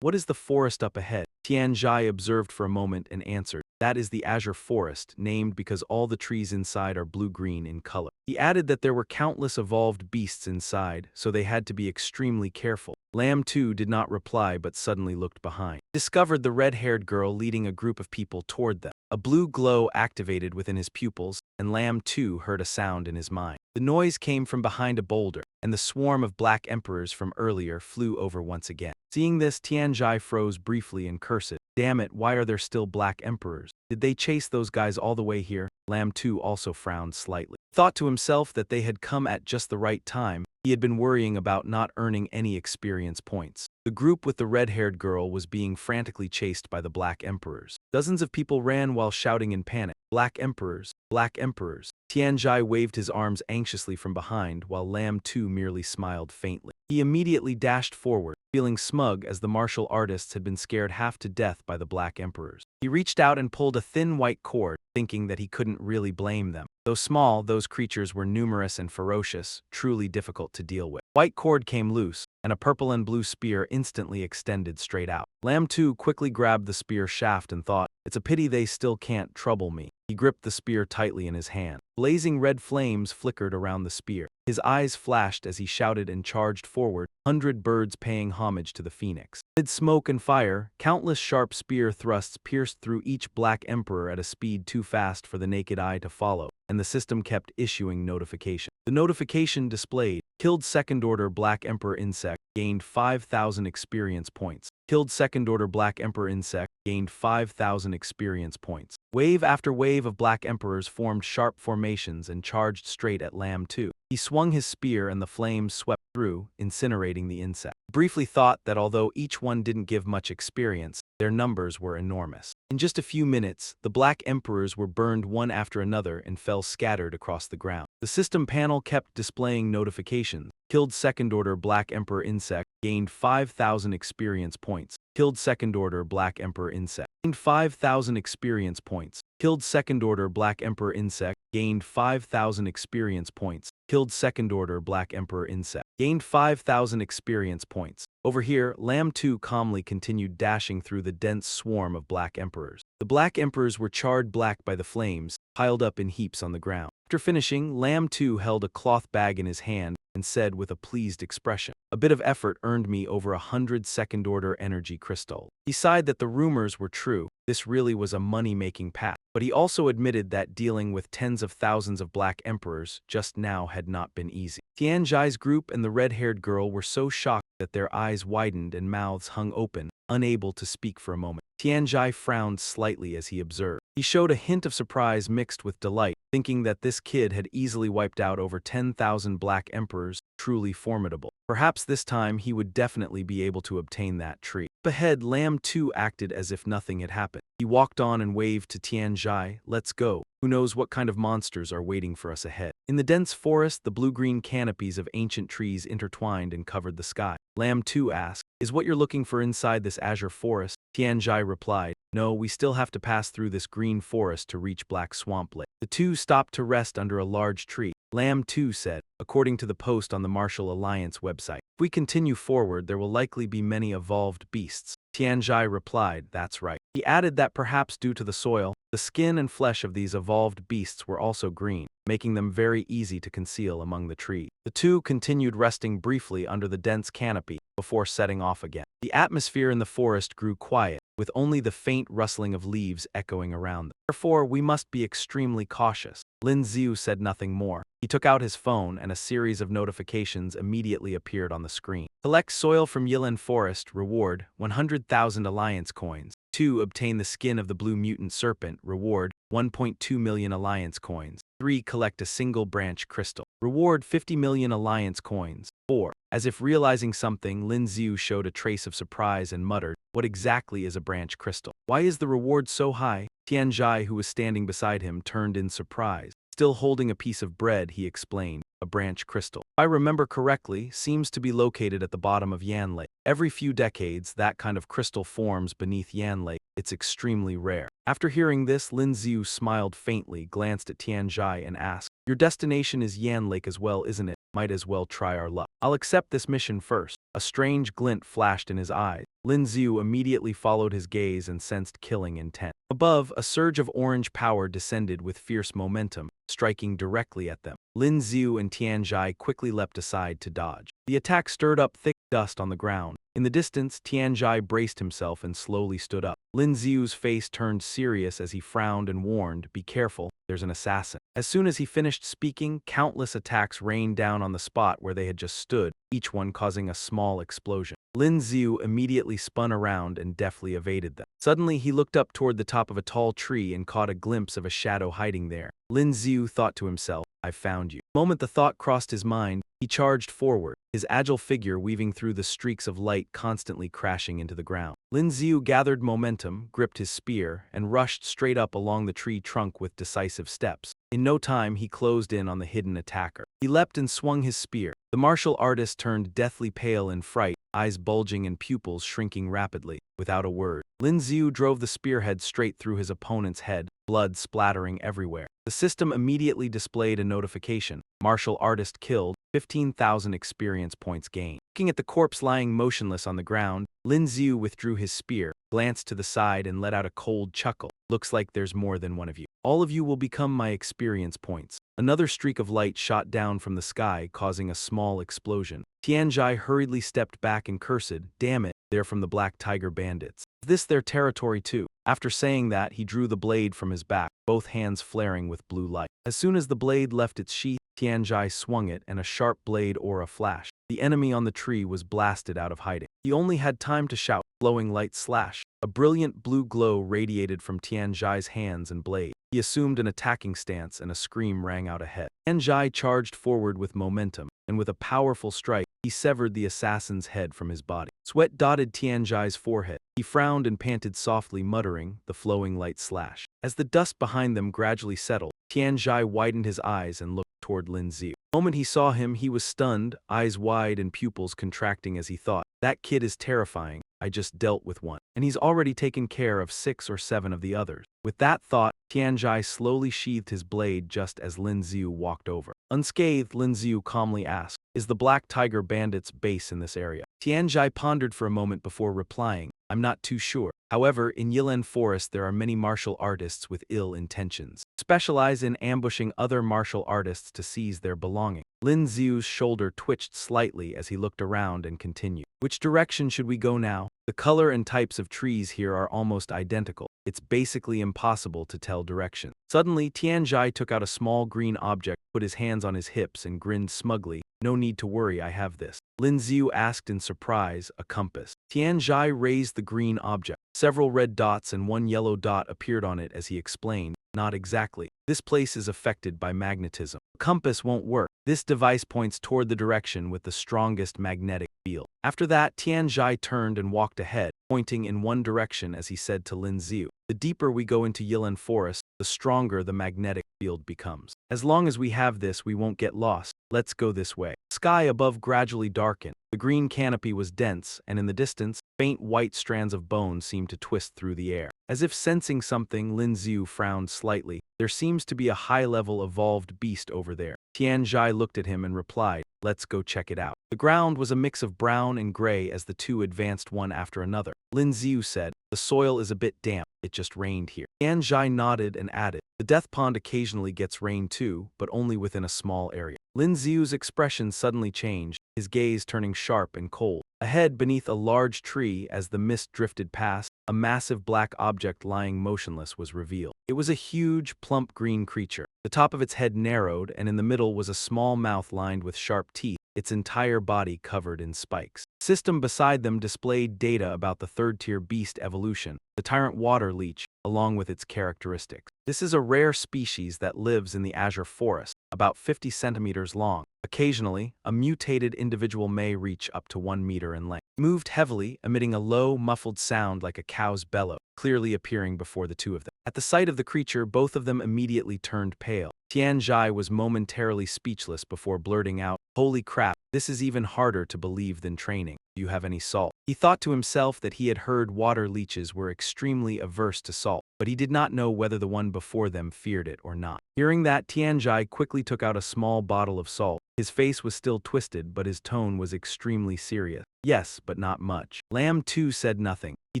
"What is the forest up ahead?" Tianjai observed for a moment and answered, "That is the Azure Forest, named because all the trees inside are blue-green in color." He added that there were countless evolved beasts inside, so they had to be extremely careful. Lamb 2 did not reply but suddenly looked behind. He discovered the red-haired girl leading a group of people toward them. A blue glow activated within his pupils, and Lamb 2 heard a sound in his mind. The noise came from behind a boulder, and the swarm of black emperors from earlier flew over once again. Seeing this, Tianjai froze briefly and cursed, "Damn it, why are there still black emperors? Did they chase those guys all the way here?" Lamb 2 also frowned slightly. He thought to himself that they had come at just the right time. He had been worrying about not earning any experience points. The group with the red-haired girl was being frantically chased by the black emperors. Dozens of people ran while shouting in panic, "Black emperors! Black emperors!" Tianjai waved his arms anxiously from behind, while Lamb 2 merely smiled faintly. He immediately dashed forward, feeling smug as the martial artists had been scared half to death by the black emperors. He reached out and pulled a thin white cord, thinking that he couldn't really blame them. Though small, those creatures were numerous and ferocious, truly difficult to deal with. White cord came loose, and a purple and blue spear instantly extended straight out. Lamb 2 quickly grabbed the spear shaft and thought, "It's a pity they still can't trouble me." He gripped the spear tightly in his hand. Blazing red flames flickered around the spear. His eyes flashed as he shouted and charged forward, 100 birds paying homage to the phoenix. Amid smoke and fire, countless sharp spear thrusts pierced through each black emperor at a speed too fast for the naked eye to follow, and the system kept issuing notification. The notification displayed, "Killed second-order Black Emperor insect, gained 5,000 experience points. Killed second-order Black Emperor insect, gained 5,000 experience points." Wave after wave of Black Emperors formed sharp formations and charged straight at Lamb 2. He swung his spear and the flames swept through, incinerating the insect. He briefly thought that although each one didn't give much experience, their numbers were enormous. In just a few minutes, the Black Emperors were burned one after another and fell scattered across the ground. The system panel kept displaying notifications. Killed second-order Black Emperor insect, gained 5,000 experience points. Killed second-order Black Emperor insect, gained 5,000 experience points. Killed second-order Black Emperor insect, gained 5,000 experience points. Killed second-order Black Emperor insect, gained 5,000 experience points. Over here, Lamb 2 calmly continued dashing through the dense swarm of Black Emperors. The Black Emperors were charred black by the flames, piled up in heaps on the ground. After finishing, Lamb 2 held a cloth bag in his hand and said with a pleased expression, "A bit of effort earned me over 100 second-order energy crystal." He sighed that the rumors were true. This really was a money-making path. But he also admitted that dealing with tens of thousands of Black Emperors just now had not been easy. Tianjai's group and the red-haired girl were so shocked that their eyes widened and mouths hung open, unable to speak for a moment. Tianjai frowned slightly as he observed. He showed a hint of surprise mixed with delight, thinking that this kid had easily wiped out over 10,000 Black Emperors, truly formidable. Perhaps this time he would definitely be able to obtain that tree. Up ahead, Lamb 2 acted as if nothing had happened. He walked on and waved to Tianjai, "Let's go. Who knows what kind of monsters are waiting for us ahead." In the dense forest, the blue-green canopies of ancient trees intertwined and covered the sky. Lamb 2 asked, "Is what you're looking for inside this azure forest?" Tianjai replied, "No, we still have to pass through this green forest to reach Black Swamp Lake." The two stopped to rest under a large tree. Lamb 2 said, according to the post on the Martial Alliance website, "If we continue forward, there will likely be many evolved beasts." Tianjai replied, "That's right." He added that perhaps due to the soil, the skin and flesh of these evolved beasts were also green, making them very easy to conceal among the trees. The two continued resting briefly under the dense canopy before setting off again. The atmosphere in the forest grew quiet, with only the faint rustling of leaves echoing around them. "Therefore, we must be extremely cautious." Lin Xiu said nothing more. He took out his phone and a series of notifications immediately appeared on the screen. Collect soil from Yilan Forest, reward 100,000 Alliance coins. 2. Obtain the skin of the blue mutant serpent, reward 1.2 million Alliance coins. 3. Collect a single branch crystal, reward 50 million Alliance coins. 4. As if realizing something, Lin Xiu showed a trace of surprise and muttered, "What exactly is a branch crystal? Why is the reward so high?" Tianjai, who was standing beside him, turned in surprise. Still holding a piece of bread, he explained, "A branch crystal, if I remember correctly, seems to be located at the bottom of Yan Lake. Every few decades, that kind of crystal forms beneath Yan Lake. It's extremely rare." After hearing this, Lin Xiu smiled faintly, glanced at Tianjai and asked, "Your destination is Yan Lake as well, isn't it? Might as well try our luck. I'll accept this mission first." A strange glint flashed in his eyes. Lin Xiu immediately followed his gaze and sensed killing intent. Above, a surge of orange power descended with fierce momentum, striking directly at them. Lin Xiu and Tianjai quickly leapt aside to dodge. The attack stirred up thick dust on the ground. In the distance, Tianjai braced himself and slowly stood up. Lin Xiu's face turned serious as he frowned and warned, "Be careful, there's an assassin." As soon as he finished speaking, countless attacks rained down on the spot where they had just stood, each one causing a small explosion. Lin Xiu immediately spun around and deftly evaded them. Suddenly, he looked up toward the top of a tall tree and caught a glimpse of a shadow hiding there. Lin Xiu thought to himself, "I've found you." The moment the thought crossed his mind, he charged forward, his agile figure weaving through the streaks of light constantly crashing into the ground. Lin Xiu gathered momentum, gripped his spear, and rushed straight up along the tree trunk with decisive steps. In no time, he closed in on the hidden attacker. He leapt and swung his spear. The martial artist turned deathly pale in fright, eyes bulging and pupils shrinking rapidly. Without a word, Lin Xiu drove the spearhead straight through his opponent's head, blood splattering everywhere. The system immediately displayed a notification. Martial artist killed, 15,000 experience points gained. Looking at the corpse lying motionless on the ground, Lin Xiu withdrew his spear, glanced to the side and let out a cold chuckle. "Looks like there's more than one of you. All of you will become my experience points." Another streak of light shot down from the sky, causing a small explosion. Tianjai hurriedly stepped back and cursed, "Damn it, they're from the Black Tiger Bandits. Is this their territory too?" After saying that, he drew the blade from his back, both hands flaring with blue light. As soon as the blade left its sheath, Tianjai swung it and a sharp blade aura flashed. The enemy on the tree was blasted out of hiding. He only had time to shout, "Glowing light slash." A brilliant blue glow radiated from Tianjai's hands and blade. He assumed an attacking stance and a scream rang out ahead. Tianjai charged forward with momentum, and with a powerful strike, he severed the assassin's head from his body. Sweat dotted Tianjai's forehead. He frowned and panted softly, muttering, "The flowing light slash." As the dust behind them gradually settled, Tianjai widened his eyes and looked toward Lin Xiu. The moment he saw him, he was stunned, eyes wide and pupils contracting as he thought, "That kid is terrifying. I just dealt with one, and he's already taken care of 6 or 7 of the others." With that thought, Tianjai slowly sheathed his blade just as Lin Xiu walked over. Unscathed, Lin Xiu calmly asked, "Is the Black Tiger Bandits' base in this area?" Tianjai pondered for a moment before replying, "I'm not too sure. However, in Yilan Forest there are many martial artists with ill intentions, specialize in ambushing other martial artists to seize their belongings." Lin Xiu's shoulder twitched slightly as he looked around and continued, "Which direction should we go now? The color and types of trees here are almost identical. It's basically impossible to tell direction." Suddenly, Tianjai took out a small green object, put his hands on his hips and grinned smugly, "No need to worry, I have this." Lin Xiu asked in surprise, "A compass?" Tianjai raised the green object. Several red dots and one yellow dot appeared on it as he explained, "Not exactly. This place is affected by magnetism. The compass won't work. This device points toward the direction with the strongest magnetic field. After that, Tianzhai turned and walked ahead, pointing in one direction as he said to Lin Ziu, "The deeper we go into Yilan Forest, the stronger the magnetic field becomes. As long as we have this, we won't get lost. Let's go this way." Sky above gradually darkened. The green canopy was dense, and in the distance, faint white strands of bone seemed to twist through the air. As if sensing something, Lin Ziu frowned slightly. "There seems to be a high-level evolved beast over there." Tianzhai looked at him and replied, "Let's go check it out." The ground was a mix of brown and gray as the two advanced one after another. Lin Ziu said, "The soil is a bit damp. It just rained here." Tianzhai nodded and added, "The death pond occasionally gets rain too, but only within a small area." Lin Ziu's expression suddenly changed, his gaze turning sharp and cold. Ahead, beneath a large tree, as the mist drifted past, a massive black object lying motionless was revealed. It was a huge, plump green creature. The top of its head narrowed, and in the middle was a small mouth lined with sharp teeth, its entire body covered in spikes. The system beside them displayed data about the third-tier beast evolution, the tyrant water leech, along with its characteristics. This is a rare species that lives in the azure forest, about 50 centimeters long. Occasionally, a mutated individual may reach up to 1 meter in length. It moved heavily, emitting a low, muffled sound like a cow's bellow, clearly appearing before the two of them. At the sight of the creature, both of them immediately turned pale. Tianzhai was momentarily speechless before blurting out, "Holy crap, this is even harder to believe than training. Do you have any salt?" He thought to himself that he had heard water leeches were extremely averse to salt, but he did not know whether the one before them feared it or not. Hearing that, Tianzhai quickly took out a small bottle of salt. His face was still twisted, but his tone was extremely serious. "Yes, but not much." Lamb too said nothing. He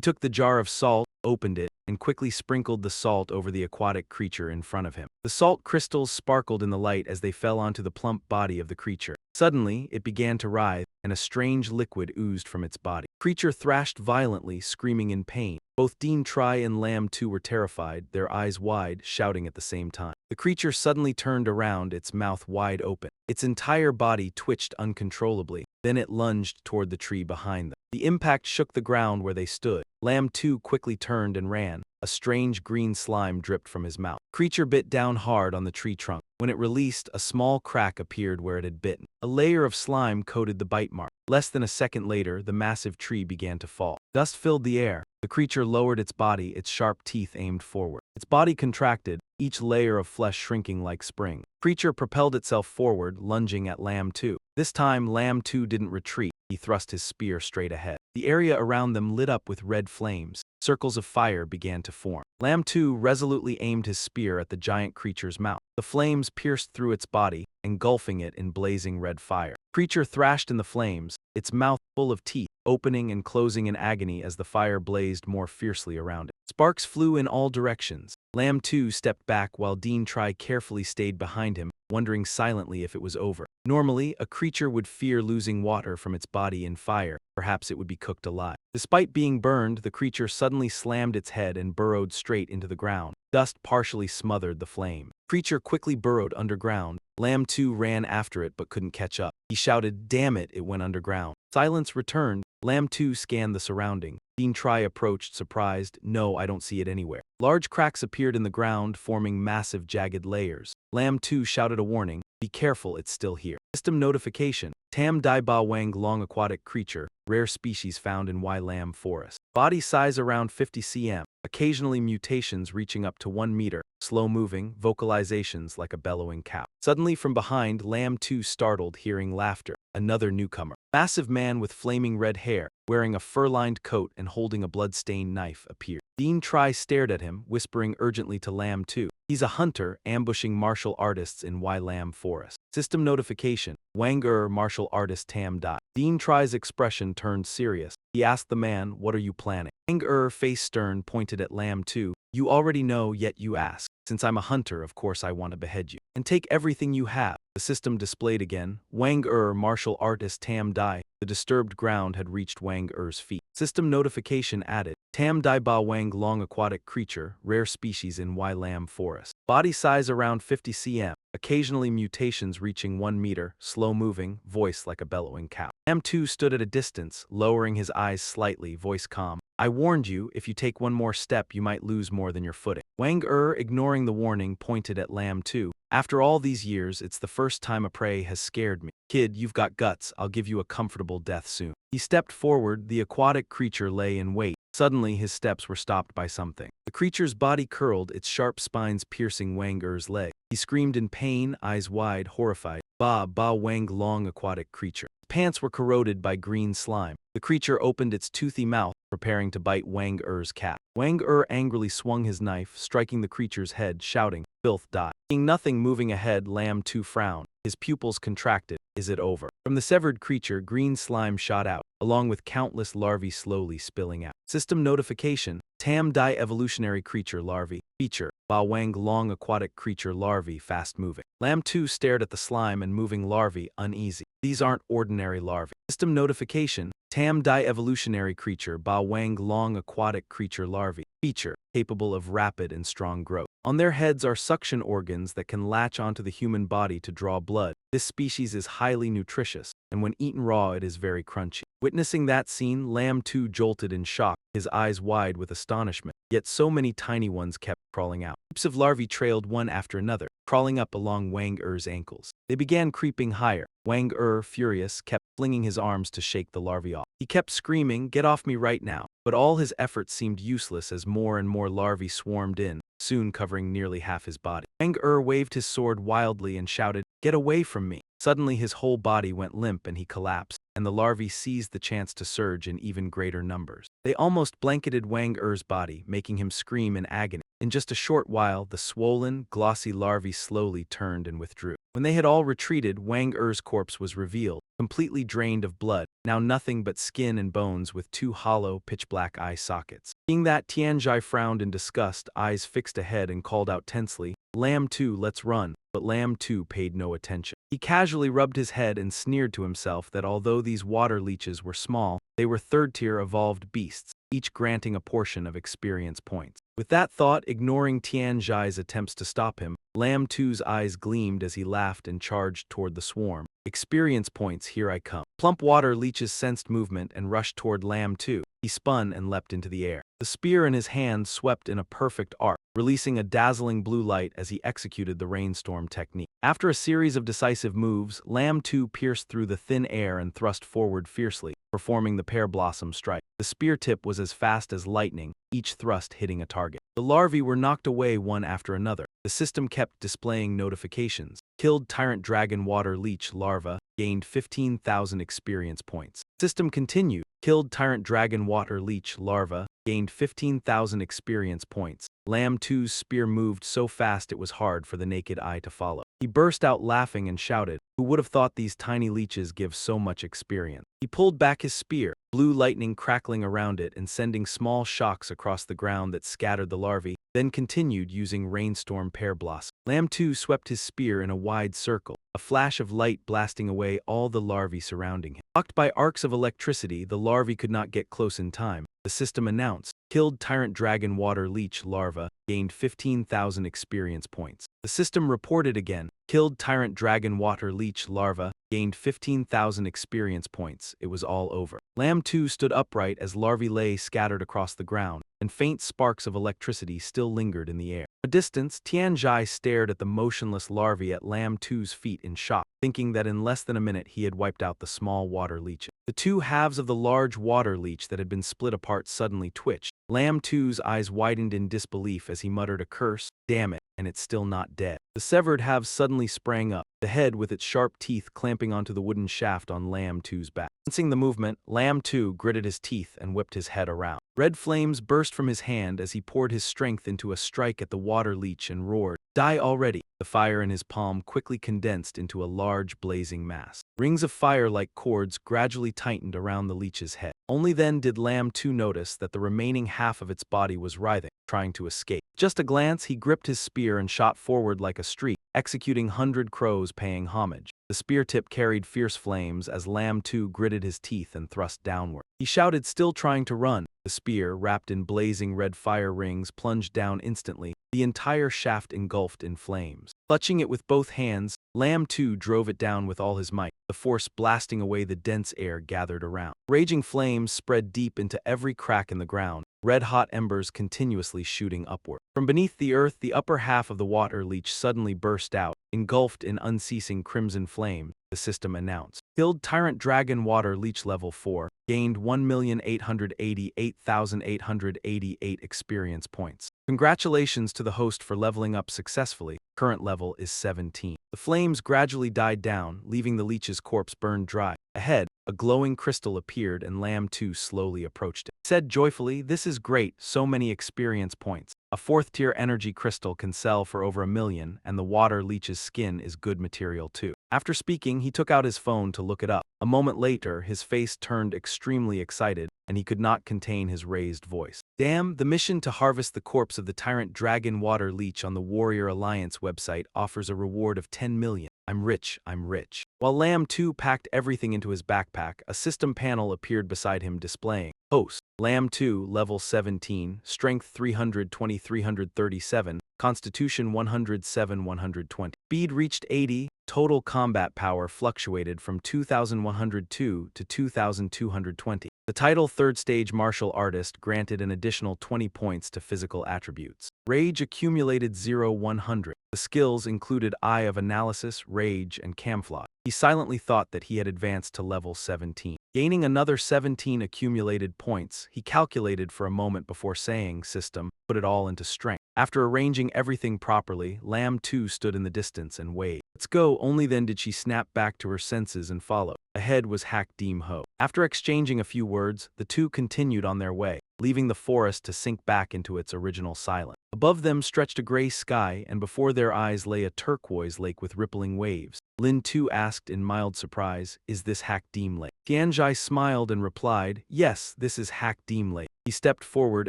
took the jar of salt, opened it, and quickly sprinkled the salt over the aquatic creature in front of him. The salt crystals sparkled in the light as they fell onto the plump body of the creature. Suddenly, it began to writhe, and a strange liquid oozed from its body. The creature thrashed violently, screaming in pain. Both Dean Try and Lamb too were terrified, their eyes wide, shouting at the same time. The creature suddenly turned around, its mouth wide open. Its entire body twitched uncontrollably. Then it lunged toward the tree behind them. The impact shook the ground where they stood. Lamb too quickly turned and ran. A strange green slime dripped from his mouth. The creature bit down hard on the tree trunk. When it released, a small crack appeared where it had bitten. A layer of slime coated the bite mark. Less than a second later, the massive tree began to fall. Dust filled the air. The creature lowered its body, its sharp teeth aimed forward. Its body contracted, each layer of flesh shrinking like spring. The creature propelled itself forward, lunging at Lamb 2. This time, Lamb 2 didn't retreat. He thrust his spear straight ahead. The area around them lit up with red flames. Circles of fire began to form. Lamb 2 resolutely aimed his spear at the giant creature's mouth. The flames pierced through its body, engulfing it in blazing red fire. The creature thrashed in the flames, its mouth full of teeth, opening and closing in agony as the fire blazed more fiercely around it. Sparks flew in all directions. Lamb 2 stepped back while Dean Try carefully stayed behind him, wondering silently if it was over. Normally, a creature would fear losing water from its body in fire. Perhaps it would be cooked alive. Despite being burned, the creature suddenly slammed its head and burrowed straight into the ground. Dust partially smothered the flame. The creature quickly burrowed underground. Lamb 2 ran after it but couldn't catch up. He shouted, "Damn it, it went underground." Silence returned. Lamb 2 scanned the surrounding. Dean Try approached, surprised. "No, I don't see it anywhere." Large cracks appeared in the ground, forming massive jagged layers. Lamb 2 shouted a warning, "Be careful, it's still here." System notification. Tam Dai Ba Wang long aquatic creature, rare species found in Lam forest. Body size around 50 cm, occasionally mutations reaching up to 1 meter, slow-moving, vocalizations like a bellowing cow. Suddenly from behind, Lamb 2 startled, hearing laughter. Another newcomer. Massive man with flaming red hair, wearing a fur-lined coat and holding a blood-stained knife, appeared. Dean Try stared at him, whispering urgently to Lamb 2. He's a hunter, ambushing martial artists in Lam forest. System notification. Wang martial artist Tam Dai. Dean Try's expression turned serious. He asked the man, "What are you planning?" Wang face stern, pointed at Lamb 2. "You already know, yet you ask. Since I'm a hunter, of course I want to behead you. And take everything you have." The system displayed again. Wang martial artist Tam Dai. The disturbed ground had reached Wang feet. System notification added. Tam Dai Ba Wang long aquatic creature, rare species in Lam forest. Body size around 50 cm, occasionally mutations reaching 1 meter, slow-moving, voice like a bellowing cow. Lam 2 stood at a distance, lowering his eyes slightly, voice calm. I warned you, if you take one more step you might lose more than your footing. Wang ignoring the warning, pointed at Lam 2. After all these years, it's the first time a prey has scared me. Kid, you've got guts, I'll give you a comfortable death soon. He stepped forward, the aquatic creature lay in wait. Suddenly his steps were stopped by something. The creature's body curled, its sharp spines piercing Wang leg. He screamed in pain, eyes wide, horrified. Ba Wang long aquatic creature. Pants were corroded by green slime. The creature opened its toothy mouth, preparing to bite Wang cap. Wang angrily swung his knife, striking the creature's head, shouting, "Filth, die." Seeing nothing moving ahead, Lam 2 frowned. His pupils contracted. Is it over? From the severed creature, green slime shot out, along with countless larvae slowly spilling out. System notification: Tam Dai evolutionary creature larvae. Feature: Ba Wang long aquatic creature larvae fast moving. Lam 2 stared at the slime and moving larvae, uneasy. These aren't ordinary larvae. System notification: Tam Dai evolutionary creature Ba Wang long aquatic creature larvae. Feature: capable of rapid and strong growth. On their heads are suction organs that can latch onto the human body to draw blood. This species is highly nutritious, and when eaten raw it is very crunchy. Witnessing that scene, Lam 2 jolted in shock, his eyes wide with astonishment. Yet so many tiny ones kept crawling out. Groups of larvae trailed one after another, crawling up along Wang ankles. They began creeping higher. Wang furious, kept flinging his arms to shake the larvae off. He kept screaming, "Get off me right now!" But all his efforts seemed useless as more and more larvae swarmed in, soon covering nearly half his body. Wang waved his sword wildly and shouted, "Get away from me!" Suddenly his whole body went limp and he collapsed, and the larvae seized the chance to surge in even greater numbers. They almost blanketed Wang body, making him scream in agony. In just a short while, the swollen, glossy larvae slowly turned and withdrew. When they had all retreated, Wang corpse was revealed, completely drained of blood, now nothing but skin and bones with two hollow, pitch-black eye sockets. Seeing that, Tianjai frowned in disgust, eyes fixed ahead, and called out tensely, "Lam 2, let's run." But Lam 2 paid no attention. He casually rubbed his head and sneered to himself that although these water leeches were small, they were third-tier evolved beasts, each granting a portion of experience points. With that thought, ignoring Tianjai's attempts to stop him, Lam 2's eyes gleamed as he laughed and charged toward the swarm. "Experience points, here I come." Plump water leeches sensed movement and rushed toward Lam 2. He spun and leapt into the air. The spear in his hand swept in a perfect arc, releasing a dazzling blue light as he executed the rainstorm technique. After a series of decisive moves, Lam 2 pierced through the thin air and thrust forward fiercely, performing the pear blossom strike. The spear tip was as fast as lightning, each thrust hitting a target. The larvae were knocked away one after another. The system kept displaying notifications. Killed tyrant dragon water leech larva, gained 15,000 experience points. System continued. Killed tyrant dragon water leech larva, gained 15,000 experience points. Lam 2's spear moved so fast it was hard for the naked eye to follow. He burst out laughing and shouted, "Who would have thought these tiny leeches give so much experience?" He pulled back his spear, blue lightning crackling around it and sending small shocks across the ground that scattered the larvae, then continued using rainstorm pear blossom. Lam 2 swept his spear in a wide circle, a flash of light blasting away all the larvae surrounding him. Blocked by arcs of electricity, the larvae could not get close in time. The system announced, "Killed tyrant dragon water leech larva, gained 15,000 experience points." The system reported again, "Killed tyrant dragon water leech larva, gained 15,000 experience points." It was all over. Lam 2 stood upright as larvae lay scattered across the ground, and faint sparks of electricity still lingered in the air. At a distance, Tianjai stared at the motionless larvae at Lam 2's feet in shock, thinking that in less than a minute he had wiped out the small water leeches. The two halves of the large water leech that had been split apart suddenly twitched. Lam 2's eyes widened in disbelief as he muttered a curse, "Damn it, and it's still not dead." The severed halves suddenly sprang up, the head with its sharp teeth clamping onto the wooden shaft on Lam 2's back. Sensing the movement, Lam 2 gritted his teeth and whipped his head around. Red flames burst from his hand as he poured his strength into a strike at the water leech and roared, "Die already!" The fire in his palm quickly condensed into a large blazing mass. Rings of fire like cords gradually tightened around the leech's head. Only then did Lam 2 notice that the remaining half of its body was writhing, trying to escape. Just a glance, he gripped his spear and shot forward like a streak, executing 100 crows paying homage. The spear tip carried fierce flames as Lam 2 gritted his teeth and thrust downward. He shouted, still trying to run. The spear, wrapped in blazing red fire rings, plunged down instantly, the entire shaft engulfed in flames. Clutching it with both hands, Lamb 2 drove it down with all his might, the force blasting away the dense air gathered around. Raging flames spread deep into every crack in the ground, red-hot embers continuously shooting upward. From beneath the earth, the upper half of the water leech suddenly burst out, engulfed in unceasing crimson flame, the system announced. Killed Tyrant Dragon Water Leech Level 4, gained 1,888,888 experience points. Congratulations to the host for leveling up successfully. Current level is 17. The flames gradually died down, leaving the leech's corpse burned dry. Ahead, a glowing crystal appeared and Lamb 2 slowly approached it. Said joyfully, "This is great, so many experience points. A 4th-tier energy crystal can sell for over 1 million, and the water leech's skin is good material too." After speaking, he took out his phone to look it up. A moment later, his face turned extremely excited, and he could not contain his raised voice. "Damn, the mission to harvest the corpse of the Tyrant Dragon Water Leech on the Warrior Alliance website offers a reward of 10 million. I'm rich, I'm rich." While Lamb 2 packed everything into his backpack, a system panel appeared beside him displaying, "Host, Lamb 2, level 17, strength 320-337, constitution 107-120. Speed reached 80, total combat power fluctuated from 2,102 to 2,220. The title 3rd Stage Martial Artist granted an additional 20 points to physical attributes. Rage accumulated 0-100. The skills included Eye of Analysis, Rage, and Camouflage. He silently thought that he had advanced to level 17. Gaining another 17 accumulated points, he calculated for a moment before saying, "System, put it all into strength." After arranging everything properly, Lamb 2 stood in the distance and waved. "Let's go." Only then did she snap back to her senses and follow. Ahead was Hack Deem Ho. After exchanging a few words, the two continued on their way, leaving the forest to sink back into its original silence. Above them stretched a gray sky, and before their eyes lay a turquoise lake with rippling waves. Lynn 2 asked in mild surprise, "Is this Hack Deem Lake?" Tianjai smiled and replied, "Yes, this is Hack Deem Lake." He stepped forward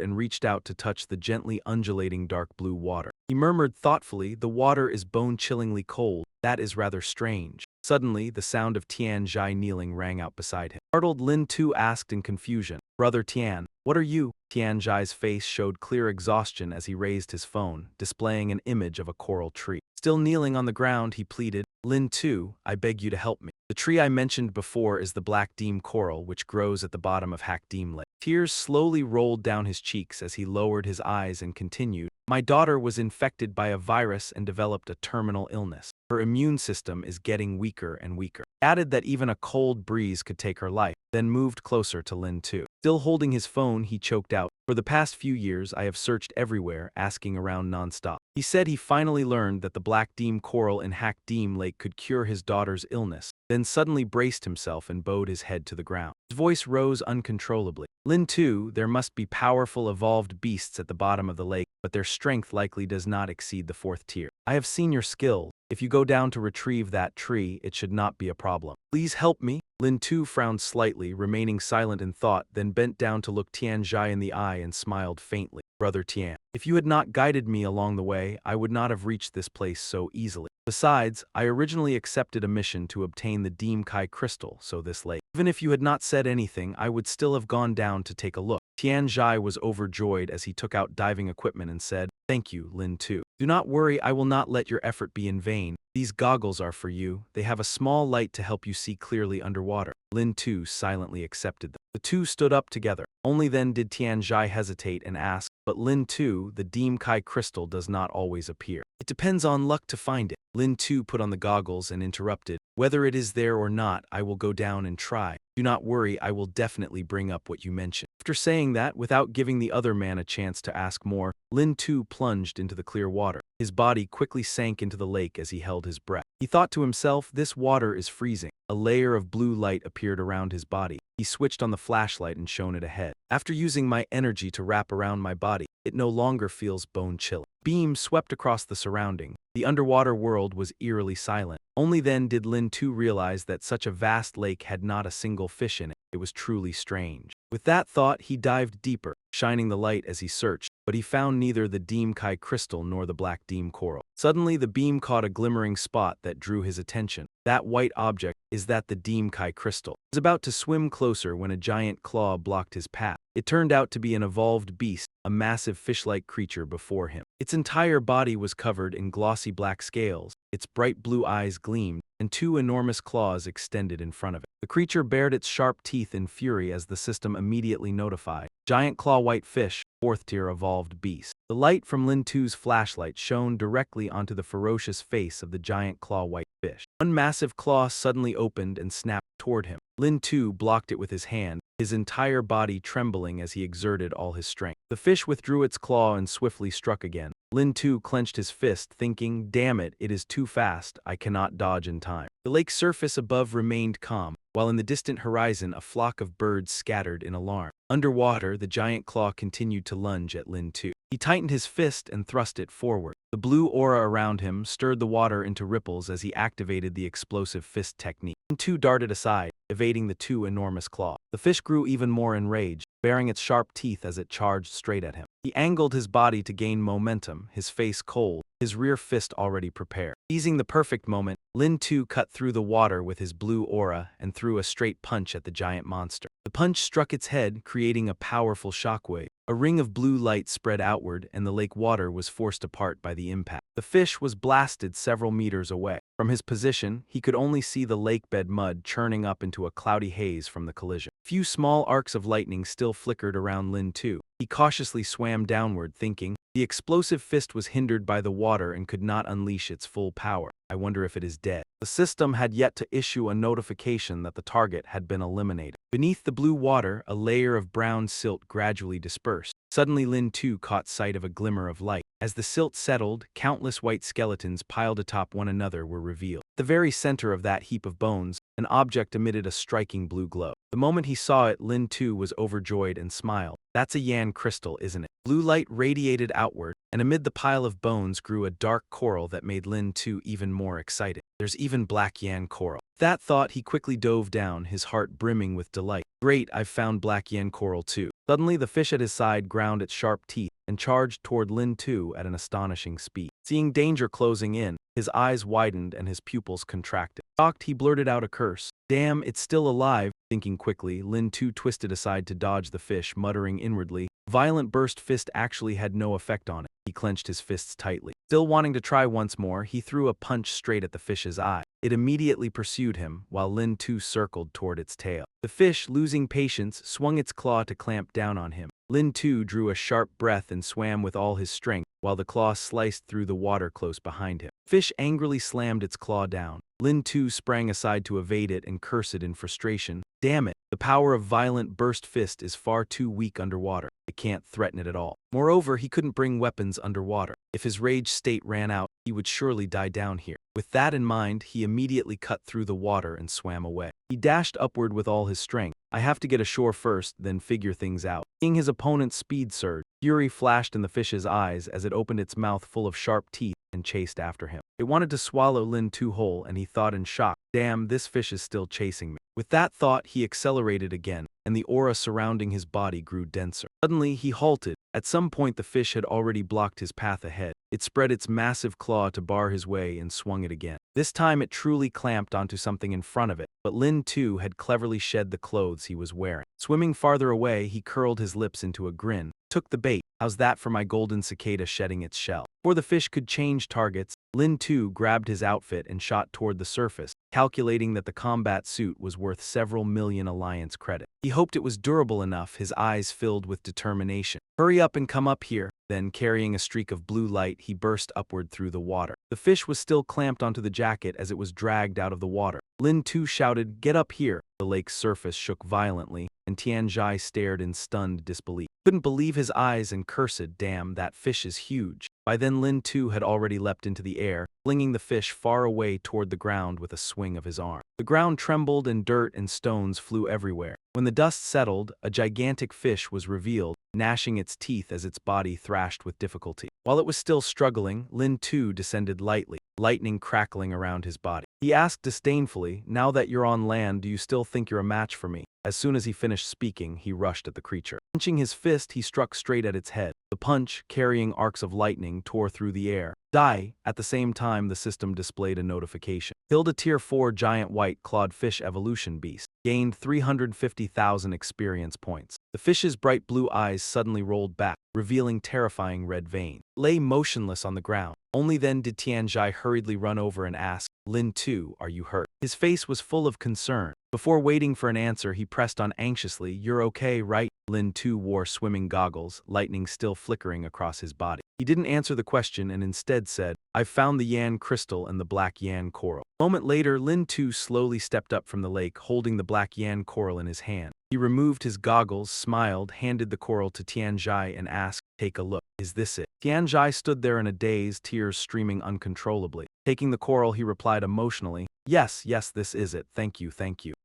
and reached out to touch the gently undulating dark blue water. He murmured thoughtfully, "The water is bone-chillingly cold. That is rather strange." Suddenly, the sound of Tianjai kneeling rang out beside him. Startled, Lin Tu asked in confusion, "Brother Tian, what are you?" Tianjai's face showed clear exhaustion as he raised his phone, displaying an image of a coral tree. Still kneeling on the ground, he pleaded, "Lin Tu, I beg you to help me. The tree I mentioned before is the black deem coral which grows at the bottom of Hack Deem Lake." Tears slowly rolled down his cheeks as he lowered his eyes and continued, "My daughter was infected by a virus and developed a terminal illness. Her immune system is getting weaker and weaker." Added that even a cold breeze could take her life, then moved closer to Lin Tu. Still holding his phone, he choked out, "For the past few years, I have searched everywhere, asking around nonstop." He said he finally learned that the black deem coral in Hack Deem Lake could cure his daughter's illness, then suddenly braced himself and bowed his head to the ground. His voice rose uncontrollably. "Lin Tu, there must be powerful evolved beasts at the bottom of the lake, but their strength likely does not exceed the 4th tier. I have seen your skill. If you go down to retrieve that tree, it should not be a problem. Please help me." Lin Tu frowned slightly, remaining silent in thought, then bent down to look Tianjai in the eye and smiled faintly. "Brother Tian, if you had not guided me along the way, I would not have reached this place so easily. Besides, I originally accepted a mission to obtain the Deem Kai crystal, so this lake. Even if you had not said anything, I would still have gone down to take a look." Tianjai was overjoyed as he took out diving equipment and said, "Thank you, Lin Tu. Do not worry, I will not let your effort be in vain. These goggles are for you. They have a small light to help you see clearly underwater." Lin Tu silently accepted them. The two stood up together. Only then did Tianjai hesitate and ask, "But Lin Tu, the Deem Kai crystal does not always appear. It depends on luck to find it." Lin Tu put on the goggles and interrupted, "Whether it is there or not, I will go down and try. Do not worry, I will definitely bring up what you mentioned." After saying that, without giving the other man a chance to ask more, Lin Tu plunged into the clear water. His body quickly sank into the lake as he held his breath. He thought to himself, "This water is freezing." A layer of blue light appeared around his body. He switched on the flashlight and shone it ahead. "After using my energy to wrap around my body, it no longer feels bone-chilling." Beam swept across the surrounding. The underwater world was eerily silent. Only then did Lin Tu realize that such a vast lake had not a single fish in it. It was truly strange. With that thought, he dived deeper, shining the light as he searched, but he found neither the Deem Kai crystal nor the black deem coral. Suddenly, the beam caught a glimmering spot that drew his attention. That white object, is that the Deem Kai crystal? He was about to swim closer when a giant claw blocked his path. It turned out to be an evolved beast, a massive fish-like creature before him. Its entire body was covered in glossy black scales, its bright blue eyes gleamed, and two enormous claws extended in front of it. The creature bared its sharp teeth in fury as the system immediately notified. Giant claw white fish, 4th tier evolved beast. The light from Lin 2's flashlight shone directly onto the ferocious face of the giant claw white fish. One massive claw suddenly opened and snapped toward him. Lin 2 blocked it with his hand, his entire body trembling as he exerted all his strength. The fish withdrew its claw and swiftly struck again. Lin 2 clenched his fist, thinking, damn it, it is too fast, I cannot dodge in time. The lake's surface above remained calm, while in the distant horizon a flock of birds scattered in alarm. Underwater, the giant claw continued to lunge at Lin 2. He tightened his fist and thrust it forward. The blue aura around him stirred the water into ripples as he activated the explosive fist technique. Lin 2 darted aside, evading the two enormous claws. The fish grew even more enraged, baring its sharp teeth as it charged straight at him. He angled his body to gain momentum, his face cold, his rear fist already prepared. Seizing the perfect moment, Lin 2 cut through the water with his blue aura and threw a straight punch at the giant monster. The punch struck its head, creating a powerful shockwave. A ring of blue light spread outward, and the lake water was forced apart by the impact. The fish was blasted several meters away. From his position, he could only see the lakebed mud churning up into a cloudy haze from the collision. Few small arcs of lightning still flickered around Lin 2. He cautiously swam downward, thinking, the explosive fist was hindered by the water and could not unleash its full power. I wonder if it is dead. The system had yet to issue a notification that the target had been eliminated. Beneath the blue water, a layer of brown silt gradually dispersed. Suddenly Lin 2 caught sight of a glimmer of light. As the silt settled, countless white skeletons piled atop one another were revealed. At the very center of that heap of bones, an object emitted a striking blue glow. The moment he saw it, Lin 2 was overjoyed and smiled. That's a Yan crystal, isn't it? Blue light radiated outward, and amid the pile of bones grew a dark coral that made Lin 2 even more excited. There's even black Yan coral. With that thought, he quickly dove down, his heart brimming with delight. Great, I've found black Yan coral too. Suddenly, the fish at his side ground its sharp teeth and charged toward Lin 2 at an astonishing speed. Seeing danger closing in, his eyes widened and his pupils contracted. Shocked, he blurted out a curse. Damn, it's still alive. Thinking quickly, Lin 2 twisted aside to dodge the fish, muttering inwardly. Violent burst fist actually had no effect on it. He clenched his fists tightly. Still wanting to try once more, he threw a punch straight at the fish's eye. It immediately pursued him, while Lin 2 circled toward its tail. The fish, losing patience, swung its claw to clamp down on him. Lin 2 drew a sharp breath and swam with all his strength, while the claw sliced through the water close behind him. Fish angrily slammed its claw down. Lin 2 sprang aside to evade it and cursed in frustration. Damn it, the power of violent burst fist is far too weak underwater. It can't threaten it at all. Moreover, he couldn't bring weapons underwater. If his rage state ran out, he would surely die down here. With that in mind, he immediately cut through the water and swam away. He dashed upward with all his strength. I have to get ashore first, then figure things out. Seeing his opponent's speed surge, fury flashed in the fish's eyes as it opened its mouth full of sharp teeth and chased after him. It wanted to swallow Lin 2 whole, and he thought in shock, damn, this fish is still chasing me. With that thought, he accelerated again, and the aura surrounding his body grew denser. Suddenly, he halted. At some point, the fish had already blocked his path ahead. It spread its massive claw to bar his way and swung it again. This time, it truly clamped onto something in front of it, but Lin 2 had cleverly shed the clothes he was wearing. Swimming farther away, he curled his lips into a grin. Took the bait. How's that for my golden cicada shedding its shell? Before the fish could change targets, Lin 2 grabbed his outfit and shot toward the surface, calculating that the combat suit was worth several million Alliance credits. He hoped it was durable enough, his eyes filled with determination. Hurry up and come up here. Then, carrying a streak of blue light, he burst upward through the water. The fish was still clamped onto the jacket as it was dragged out of the water. Lin 2 shouted, "Get up here!" The lake's surface shook violently, and Tianjai stared in stunned disbelief. Couldn't believe his eyes and cursed, damn, that fish is huge. By then Lin 2 had already leapt into the air, flinging the fish far away toward the ground with a swing of his arm. The ground trembled and dirt and stones flew everywhere. When the dust settled, a gigantic fish was revealed, gnashing its teeth as its body thrashed with difficulty. While it was still struggling, Lin 2 descended lightly, lightning crackling around his body. He asked disdainfully, "Now that you're on land, do you still think you're a match for me?" As soon as he finished speaking, he rushed at the creature. Punching his fist, he struck straight at its head. The punch, carrying arcs of lightning, tore through the air. Die! At the same time, the system displayed a notification. Killed a Tier 4 giant white-clawed fish evolution beast. Gained 350,000 experience points. The fish's bright blue eyes suddenly rolled back, revealing terrifying red veins. Lay motionless on the ground. Only then did Tianjai hurriedly run over and ask, Lin Tu, are you hurt? His face was full of concern. Before waiting for an answer, he pressed on anxiously, you're okay, right? Lin Tu wore swimming goggles, lightning still flickering across his body. He didn't answer the question and instead said, I've found the Yan crystal and the black Yan coral. A moment later, Lin Tu slowly stepped up from the lake, holding the black Yan coral in his hand. He removed his goggles, smiled, handed the coral to Tianjai and asked, take a look. Is this it? Tianjai stood there in a daze, tears streaming uncontrollably. Taking the coral, he replied emotionally, yes, this is it, thank you.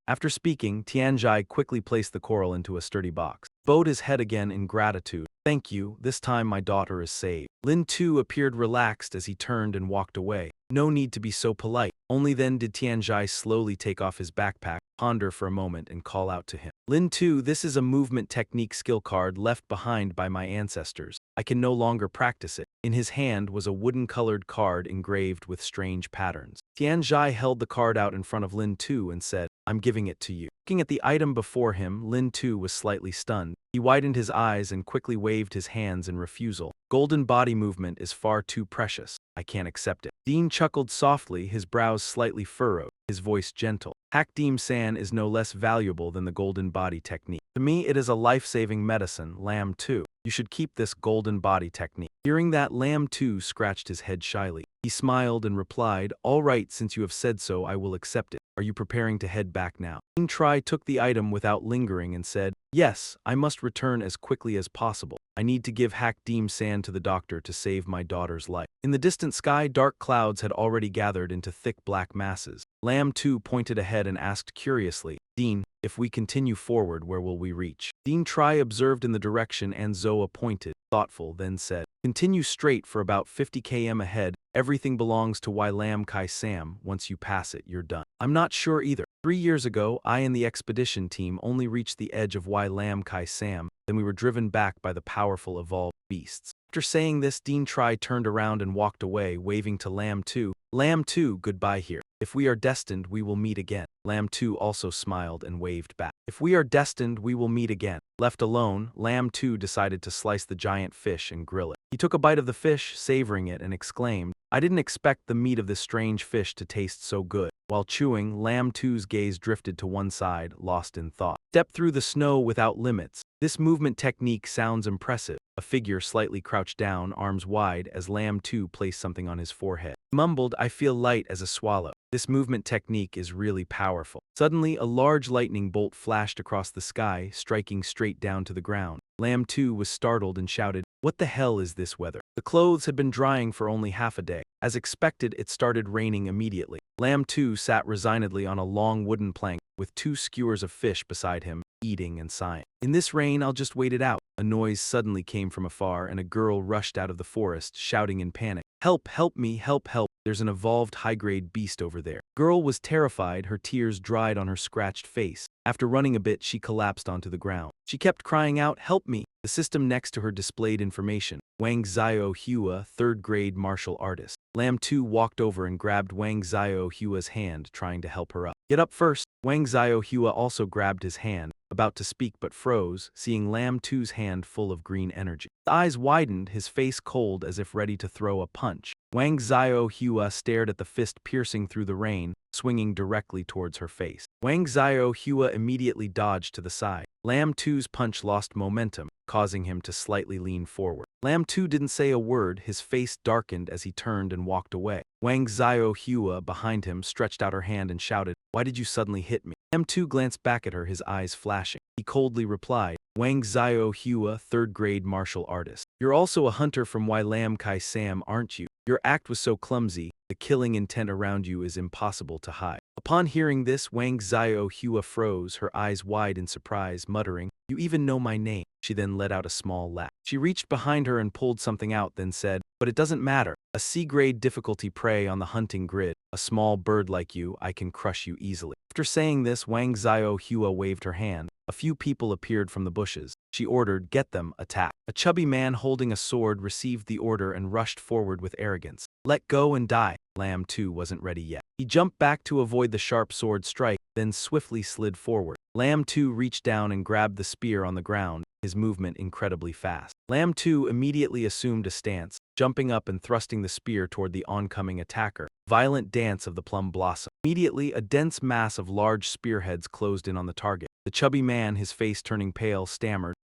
After speaking, Tianjai quickly placed the coral into a sturdy box. Bowed his head again in gratitude. Thank you, this time my daughter is saved. Lin Tu appeared relaxed as he turned and walked away. No need to be so polite. Only then did Tianjai slowly take off his backpack, ponder for a moment and call out to him. Lin Tu, this is a movement technique skill card left behind by my ancestors. I can no longer practice it. In his hand was a wooden-colored card engraved with strange patterns. Tianjai held the card out in front of Lin Tu and said, I'm giving it to you. Looking at the item before him, Lin Tu was slightly stunned. He widened his eyes and quickly waved his hands in refusal. Golden body movement is far too precious. I can't accept it. Dean chuckled softly, his brows slightly furrowed, his voice gentle. Hak Deem San is no less valuable than the golden body technique. To me, it is a life-saving medicine, Lam Tu. You should keep this golden body technique. Hearing that, Lam Tu scratched his head shyly. He smiled and replied, all right, since you have said so, I will accept it. Are you preparing to head back now? King Tri took the item without lingering and said, yes, I must return as quickly as possible. I need to give Hak Deem San to the doctor to save my daughter's life. In the distant sky, dark clouds had already gathered into thick black masses. Lam Tu pointed ahead and asked curiously, Dean, if we continue forward, where will we reach? Dean Tri observed in the direction Anzoa pointed, thoughtful, then said, continue straight for about 50 km ahead. Everything belongs to Lam Kai Sam. Once you pass it, you're done. I'm not sure either. 3 years ago, I and the expedition team only reached the edge of Lam Kai Sam, then we were driven back by the powerful evolved beasts. After saying this, Dean Tri turned around and walked away, waving to Lam Tu. Lam Tu, goodbye here. If we are destined, we will meet again. Lam Tu also smiled and waved back. If we are destined, we will meet again. Left alone, Lam Tu decided to slice the giant fish and grill it. He took a bite of the fish, savoring it, and exclaimed, I didn't expect the meat of this strange fish to taste so good. While chewing, Lam Tu's gaze drifted to one side, lost in thought. Step through the snow without limits. This movement technique sounds impressive. A figure slightly crouched down, arms wide, as Lam Tu placed something on his forehead. He mumbled, I feel light as a swallow. This movement technique is really powerful. Suddenly, a large lightning bolt flashed across the sky, striking straight down to the ground. Lam Tu was startled and shouted, what the hell is this weather? The clothes had been drying for only half a day. As expected, it started raining immediately. Lam Tu sat resignedly on a long wooden plank, with 2 skewers of fish beside him, eating and sighing. In this rain, I'll just wait it out. A noise suddenly came from afar, and a girl rushed out of the forest, shouting in panic, help, help me, help, help. There's an evolved high-grade beast over there. Girl was terrified, her tears dried on her scratched face. After running a bit, she collapsed onto the ground. She kept crying out, help me. The system next to her displayed information. Wang Xiao Hua, 3rd grade martial artist. Lam Tu walked over and grabbed Wang Xiao Hua's hand, trying to help her up. Get up first. Wang Xiao Hua also grabbed his hand, about to speak but froze, seeing Lam Tu's hand full of green energy. His eyes widened, his face cold as if ready to throw a punch. Wang Xiao Hua stared at the fist piercing through the rain, swinging directly towards her face. Wang Xiao Hua immediately dodged to the side. Lam Tu's punch lost momentum, causing him to slightly lean forward. Lam Tu didn't say a word, his face darkened as he turned and walked away. Wang Xiao Hua, behind him, stretched out her hand and shouted, why did you suddenly hit me? Lam Tu glanced back at her, his eyes flashing. He coldly replied, Wang Xiao Hua, 3rd grade martial artist. You're also a hunter from Lam Kai Sam, aren't you? Your act was so clumsy, the killing intent around you is impossible to hide. Upon hearing this, Wang Xiao Hua froze, her eyes wide in surprise, muttering, you even know my name. She then let out a small laugh. She reached behind her and pulled something out, then said, but it doesn't matter. A C-grade difficulty prey on the hunting grid. A small bird like you, I can crush you easily. After saying this, Wang Xiao Hua waved her hand. A few people appeared from the bushes. She ordered, get them, attack. A chubby man holding a sword received the order and rushed forward with arrogance. Let go and die. Lam Tu wasn't ready yet. He jumped back to avoid the sharp sword strike, then swiftly slid forward. Lamb 2 reached down and grabbed the spear on the ground, his movement incredibly fast. Lamb 2 immediately assumed a stance, jumping up and thrusting the spear toward the oncoming attacker. Violent dance of the plum blossom. Immediately, a dense mass of large spearheads closed in on the target. The chubby man, his face turning pale, stammered,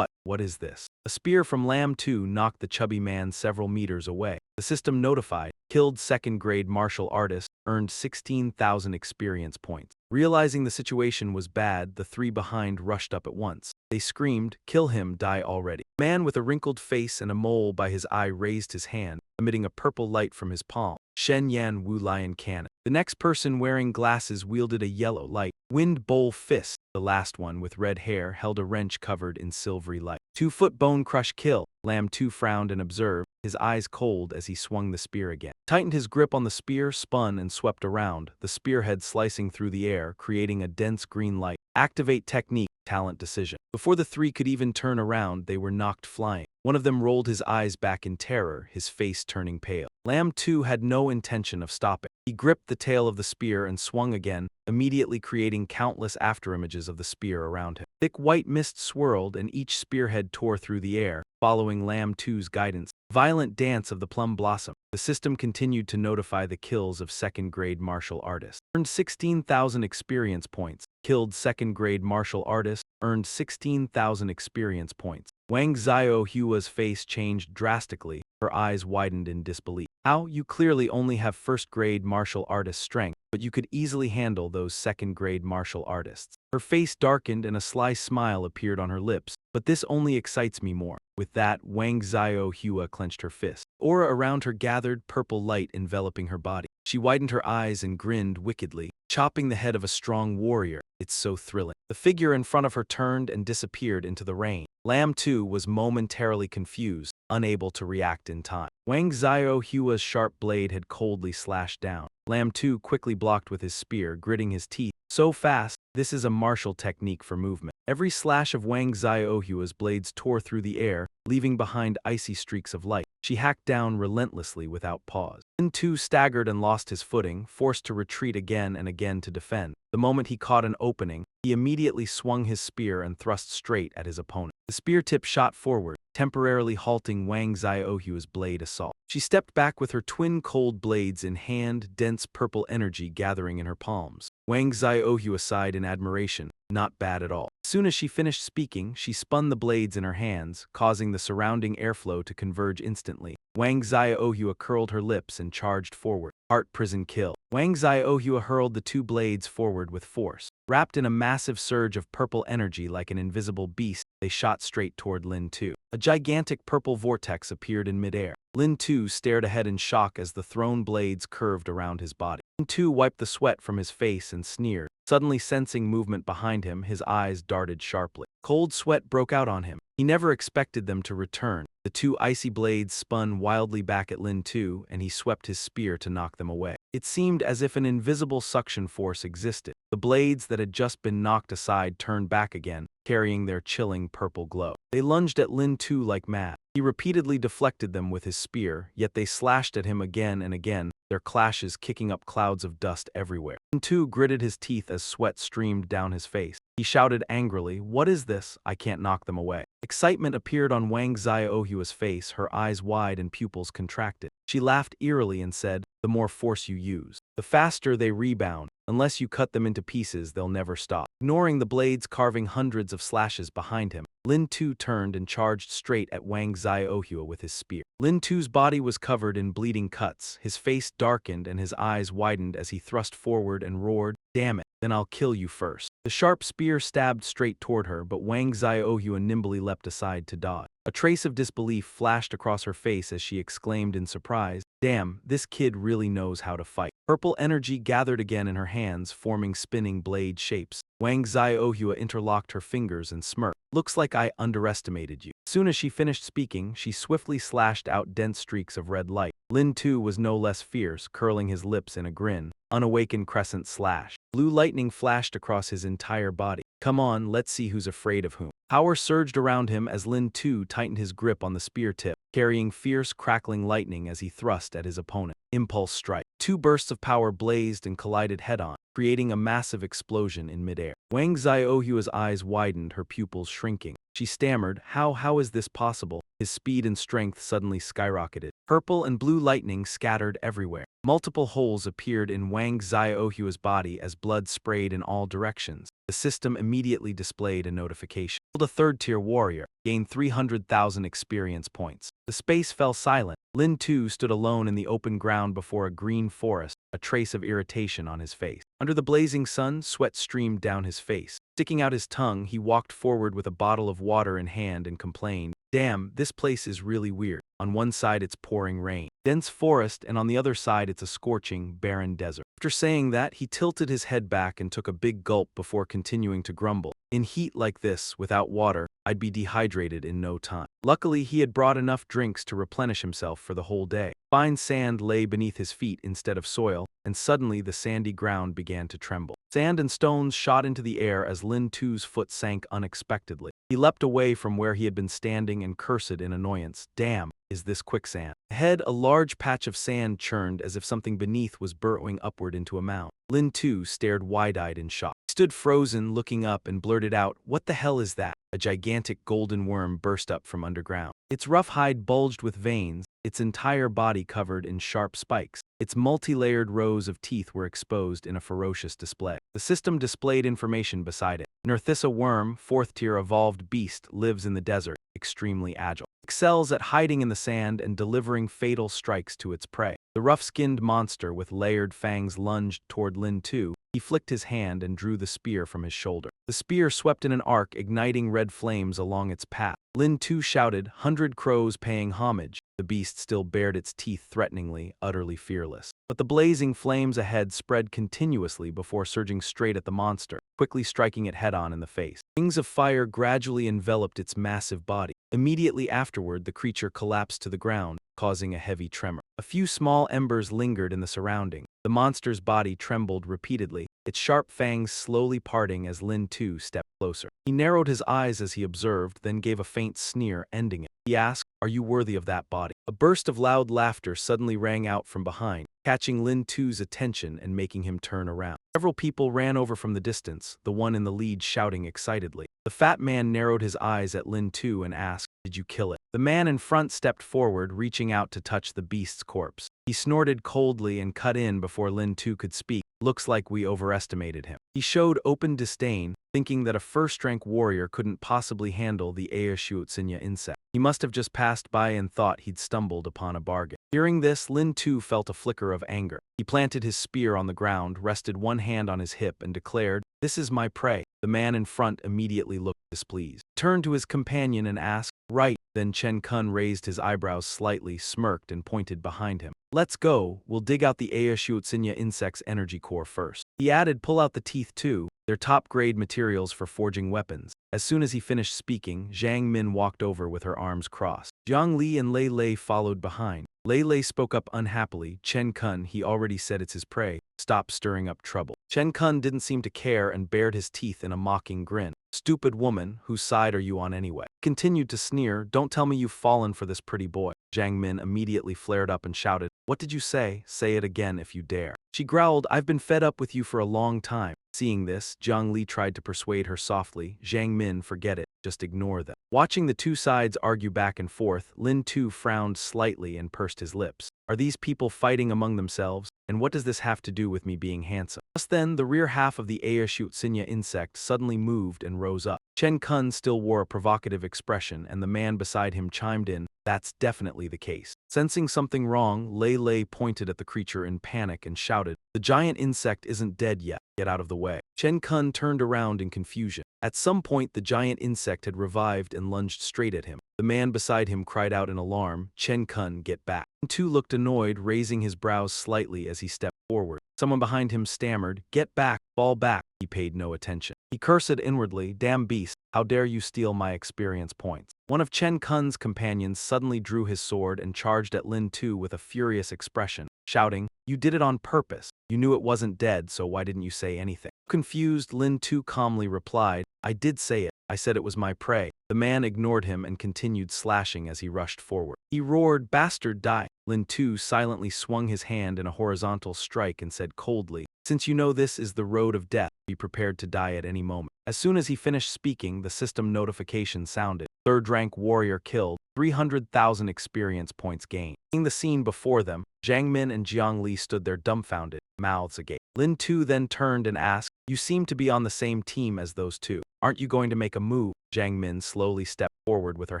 What is this?" A spear from Lamb 2 knocked the chubby man several meters away. The system notified, killed second-grade martial artist, earned 16,000 experience points. Realizing the situation was bad, the three behind rushed up at once. They screamed, "Kill him, die already." A man with a wrinkled face and a mole by his eye raised his hand, emitting a purple light from his palm. Shen Yan Wu Lion Cannon. The next person wearing glasses wielded a yellow light. Wind Bowl Fist. The last one, with red hair, held a wrench covered in silvery light. 2-foot Bone Crush Kill. Lamb 2 frowned and observed, his eyes cold as he swung the spear again. Tightened his grip on the spear, spun and swept around, the spearhead slicing through the air, creating a dense green light. Activate technique. Talent decision. Before the three could even turn around, they were knocked flying. One of them rolled his eyes back in terror, his face turning pale. Lamb 2 had no intention of stopping. He gripped the tail of the spear and swung again, immediately creating countless afterimages of the spear around him. Thick white mist swirled and each spearhead tore through the air, following Lamb 2's guidance. Violent dance of the plum blossom. The system continued to notify the kills of second-grade martial artists. Earned 16,000 experience points. Killed second-grade martial artist, earned 16,000 experience points. Wang Xiaohua's face changed drastically, her eyes widened in disbelief. "How? You clearly only have first-grade martial artist strength, but you could easily handle those second-grade martial artists." Her face darkened and a sly smile appeared on her lips. "But this only excites me more." With that, Wang Xiaohua clenched her fist. Aura around her gathered, purple light enveloping her body. She widened her eyes and grinned wickedly, chopping the head of a strong warrior. It's so thrilling. The figure in front of her turned and disappeared into the rain. Lamb 2 was momentarily confused, unable to react in time. Wang Xiaohua's sharp blade had coldly slashed down. Lamb 2 quickly blocked with his spear, gritting his teeth. So fast, this is a martial technique for movement. Every slash of Wang Xiaohua's blades tore through the air, leaving behind icy streaks of light. She hacked down relentlessly without pause. Lynn 2 staggered and lost his footing, forced to retreat again and again to defend. The moment he caught an opening, he immediately swung his spear and thrust straight at his opponent. The spear tip shot forward, temporarily halting Wang Xiaohua's blade assault. She stepped back with her twin cold blades in hand, dense purple energy gathering in her palms. Wang Xiaohua sighed in admiration. Not bad at all. As soon as she finished speaking, she spun the blades in her hands, causing the surrounding airflow to converge instantly. Wang Xiaohua curled her lips and charged forward. Heart Prison Kill. Wang Xiaohua hurled the two blades forward with force. Wrapped in a massive surge of purple energy like an invisible beast, they shot straight toward Lynn 2. A gigantic purple vortex appeared in midair. Lynn 2 stared ahead in shock as the thrown blades curved around his body. Lynn 2 wiped the sweat from his face and sneered. Suddenly sensing movement behind him, his eyes darted sharply. Cold sweat broke out on him. He never expected them to return. The two icy blades spun wildly back at Lynn 2, and he swept his spear to knock them away. It seemed as if an invisible suction force existed. The blades that had just been knocked aside turned back again, carrying their chilling purple glow. They lunged at Lynn 2 like mad. He repeatedly deflected them with his spear, yet they slashed at him again and again, their clashes kicking up clouds of dust everywhere. Lynn 2 gritted his teeth as sweat streamed down his face. He shouted angrily, "What is this? I can't knock them away." Excitement appeared on Wang Xiaohua's face, her eyes wide and pupils contracted. She laughed eerily and said, "The more force you use, the faster they rebound. Unless you cut them into pieces, they'll never stop." Ignoring the blades carving hundreds of slashes behind him, Lin 2 turned and charged straight at Wang Xiaohua with his spear. Lin 2's body was covered in bleeding cuts, his face darkened and his eyes widened as he thrust forward and roared, "Damn it, then I'll kill you first." The sharp spear stabbed straight toward her, but Wang Xiaohua nimbly leapt aside to dodge. A trace of disbelief flashed across her face as she exclaimed in surprise, "Damn, this kid really knows how to fight." Purple energy gathered again in her hands, forming spinning blade shapes. Wang Xiaohua interlocked her fingers and smirked. "Looks like I underestimated you." Soon as she finished speaking, she swiftly slashed out dense streaks of red light. Lin 2 was no less fierce, curling his lips in a grin. Unawakened crescent slash. Blue lightning flashed across his entire body. "Come on, let's see who's afraid of whom." Power surged around him as Lin 2 tightened his grip on the spear tip. carrying fierce, crackling lightning as he thrust at his opponent. Impulse strike. Two bursts of power blazed and collided head-on, creating a massive explosion in midair. Wang Xiaohua's eyes widened, her pupils shrinking. She stammered, how is this possible? His speed and strength suddenly skyrocketed. Purple and blue lightning scattered everywhere. Multiple holes appeared in Wang Xiaohua's body as blood sprayed in all directions. The system immediately displayed a notification. A third-tier warrior, gained 300,000 experience points. The space fell silent. Lin too stood alone in the open ground before a green forest, a trace of irritation on his face. Under the blazing sun, sweat streamed down his face. Sticking out his tongue, he walked forward with a bottle of water in hand and complained, "Damn, this place is really weird. On one side it's pouring rain, dense forest, and on the other side it's a scorching, barren desert." After saying that, he tilted his head back and took a big gulp before continuing to grumble. "In heat like this, without water, I'd be dehydrated in no time." Luckily, he had brought enough drinks to replenish himself for the whole day. Fine sand lay beneath his feet instead of soil, and suddenly the sandy ground began to tremble. Sand and stones shot into the air as Lin Tu's foot sank unexpectedly. He leapt away from where he had been standing and cursed in annoyance, "Damn, is this quicksand?" Ahead, a large patch of sand churned as if something beneath was burrowing upward into a mound. Lin Tu stared wide-eyed in shock. He stood frozen, looking up, and blurted out, "What the hell is that?" A gigantic golden worm burst up from underground. Its rough hide bulged with veins, its entire body covered in sharp spikes. Its multi-layered rows of teeth were exposed in a ferocious display. The system displayed information beside it. Nerthissa worm, 4th-tier evolved beast, lives in the desert, extremely agile. Excels at hiding in the sand and delivering fatal strikes to its prey. The rough-skinned monster with layered fangs lunged toward Lin Tu. He flicked his hand and drew the spear from his shoulder. The spear swept in an arc, igniting red flames along its path. Lin Tu shouted, "100 crows paying homage." The beast still bared its teeth threateningly, utterly fearless. But the blazing flames ahead spread continuously before surging straight at the monster, quickly striking it head-on in the face. Rings of fire gradually enveloped its massive body. Immediately afterward, the creature collapsed to the ground, causing a heavy tremor. A few small embers lingered in the surrounding. The monster's body trembled repeatedly, its sharp fangs slowly parting as Lin Tu stepped closer. He narrowed his eyes as he observed, then gave a faint sneer, ending it. He asked, "Are you worthy of that body?" A burst of loud laughter suddenly rang out from behind, catching Lin Tu's attention and making him turn around. Several people ran over from the distance, the one in the lead shouting excitedly. The fat man narrowed his eyes at Lin Tu and asked, "Did you kill it?" The man in front stepped forward, reaching out to touch the beast's corpse. He snorted coldly and cut in before Lin Tu could speak. "Looks like we overestimated him." He showed open disdain, thinking that a first-rank warrior couldn't possibly handle the Aoshuotsinya insect. He must have just passed by and thought he'd stumbled upon a bargain. Hearing this, Lin Tu felt a flicker of anger. He planted his spear on the ground, rested one hand on his hip, and declared, "This is my prey." The man in front immediately looked displeased. He turned to his companion and asked, "Right?" Then Chen Kun raised his eyebrows slightly, smirked, and pointed behind him. "Let's go. We'll dig out the Aoshuotsinya insect's energy core first." He added, "Pull out the teeth too. They're top-grade materials for forging weapons." As soon as he finished speaking, Zhang Min walked over with her arms crossed. Jiang Li and Lei Lei followed behind. Lei Lei spoke up unhappily, "Chen Kun, he already said it's his prey. Stop stirring up trouble." Chen Kun didn't seem to care and bared his teeth in a mocking grin. "Stupid woman, whose side are you on anyway?" He continued to sneer, "Don't tell me you've fallen for this pretty boy." Zhang Min immediately flared up and shouted, "What did you say? Say it again if you dare." She growled, "I've been fed up with you for a long time." Seeing this, Jiang Li tried to persuade her softly, "Zhang Min, forget it, just ignore them." Watching the two sides argue back and forth, Lin Tu frowned slightly and pursed his lips. Are these people fighting among themselves? And what does this have to do with me being handsome? Just then, the rear half of the Aoshuotsinya insect suddenly moved and rose up. Chen Kun still wore a provocative expression, and the man beside him chimed in, "That's definitely the case." Sensing something wrong, Lei Lei pointed at the creature in panic and shouted, "The giant insect isn't dead yet. Get out of the way." Chen Kun turned around in confusion. At some point, the giant insect had revived and lunged straight at him. The man beside him cried out in alarm, "Chen Kun, get back." Tu looked annoyed, raising his brows slightly as he stepped forward. Someone behind him stammered, "Get back, fall back." He paid no attention. He cursed inwardly, "Damn beast, how dare you steal my experience points." One of Chen Kun's companions suddenly drew his sword and charged at Lin Tu with a furious expression, shouting, "You did it on purpose. You knew it wasn't dead, so why didn't you say anything?" Confused, Lin Tu calmly replied, "I did say it. I said it was my prey." The man ignored him and continued slashing as he rushed forward. He roared, "Bastard, die!" Lin Tu silently swung his hand in a horizontal strike and said coldly, "Since you know this is the road of death, be prepared to die at any moment." As soon as he finished speaking, the system notification sounded. Third-rank warrior killed, 300,000 experience points gained. Seeing the scene before them, Jiang Min and Jiang Li stood there dumbfounded, mouths agape. Lin Tu then turned and asked, "You seem to be on the same team as those two. Aren't you going to make a move?" Jiang Min slowly stepped forward with her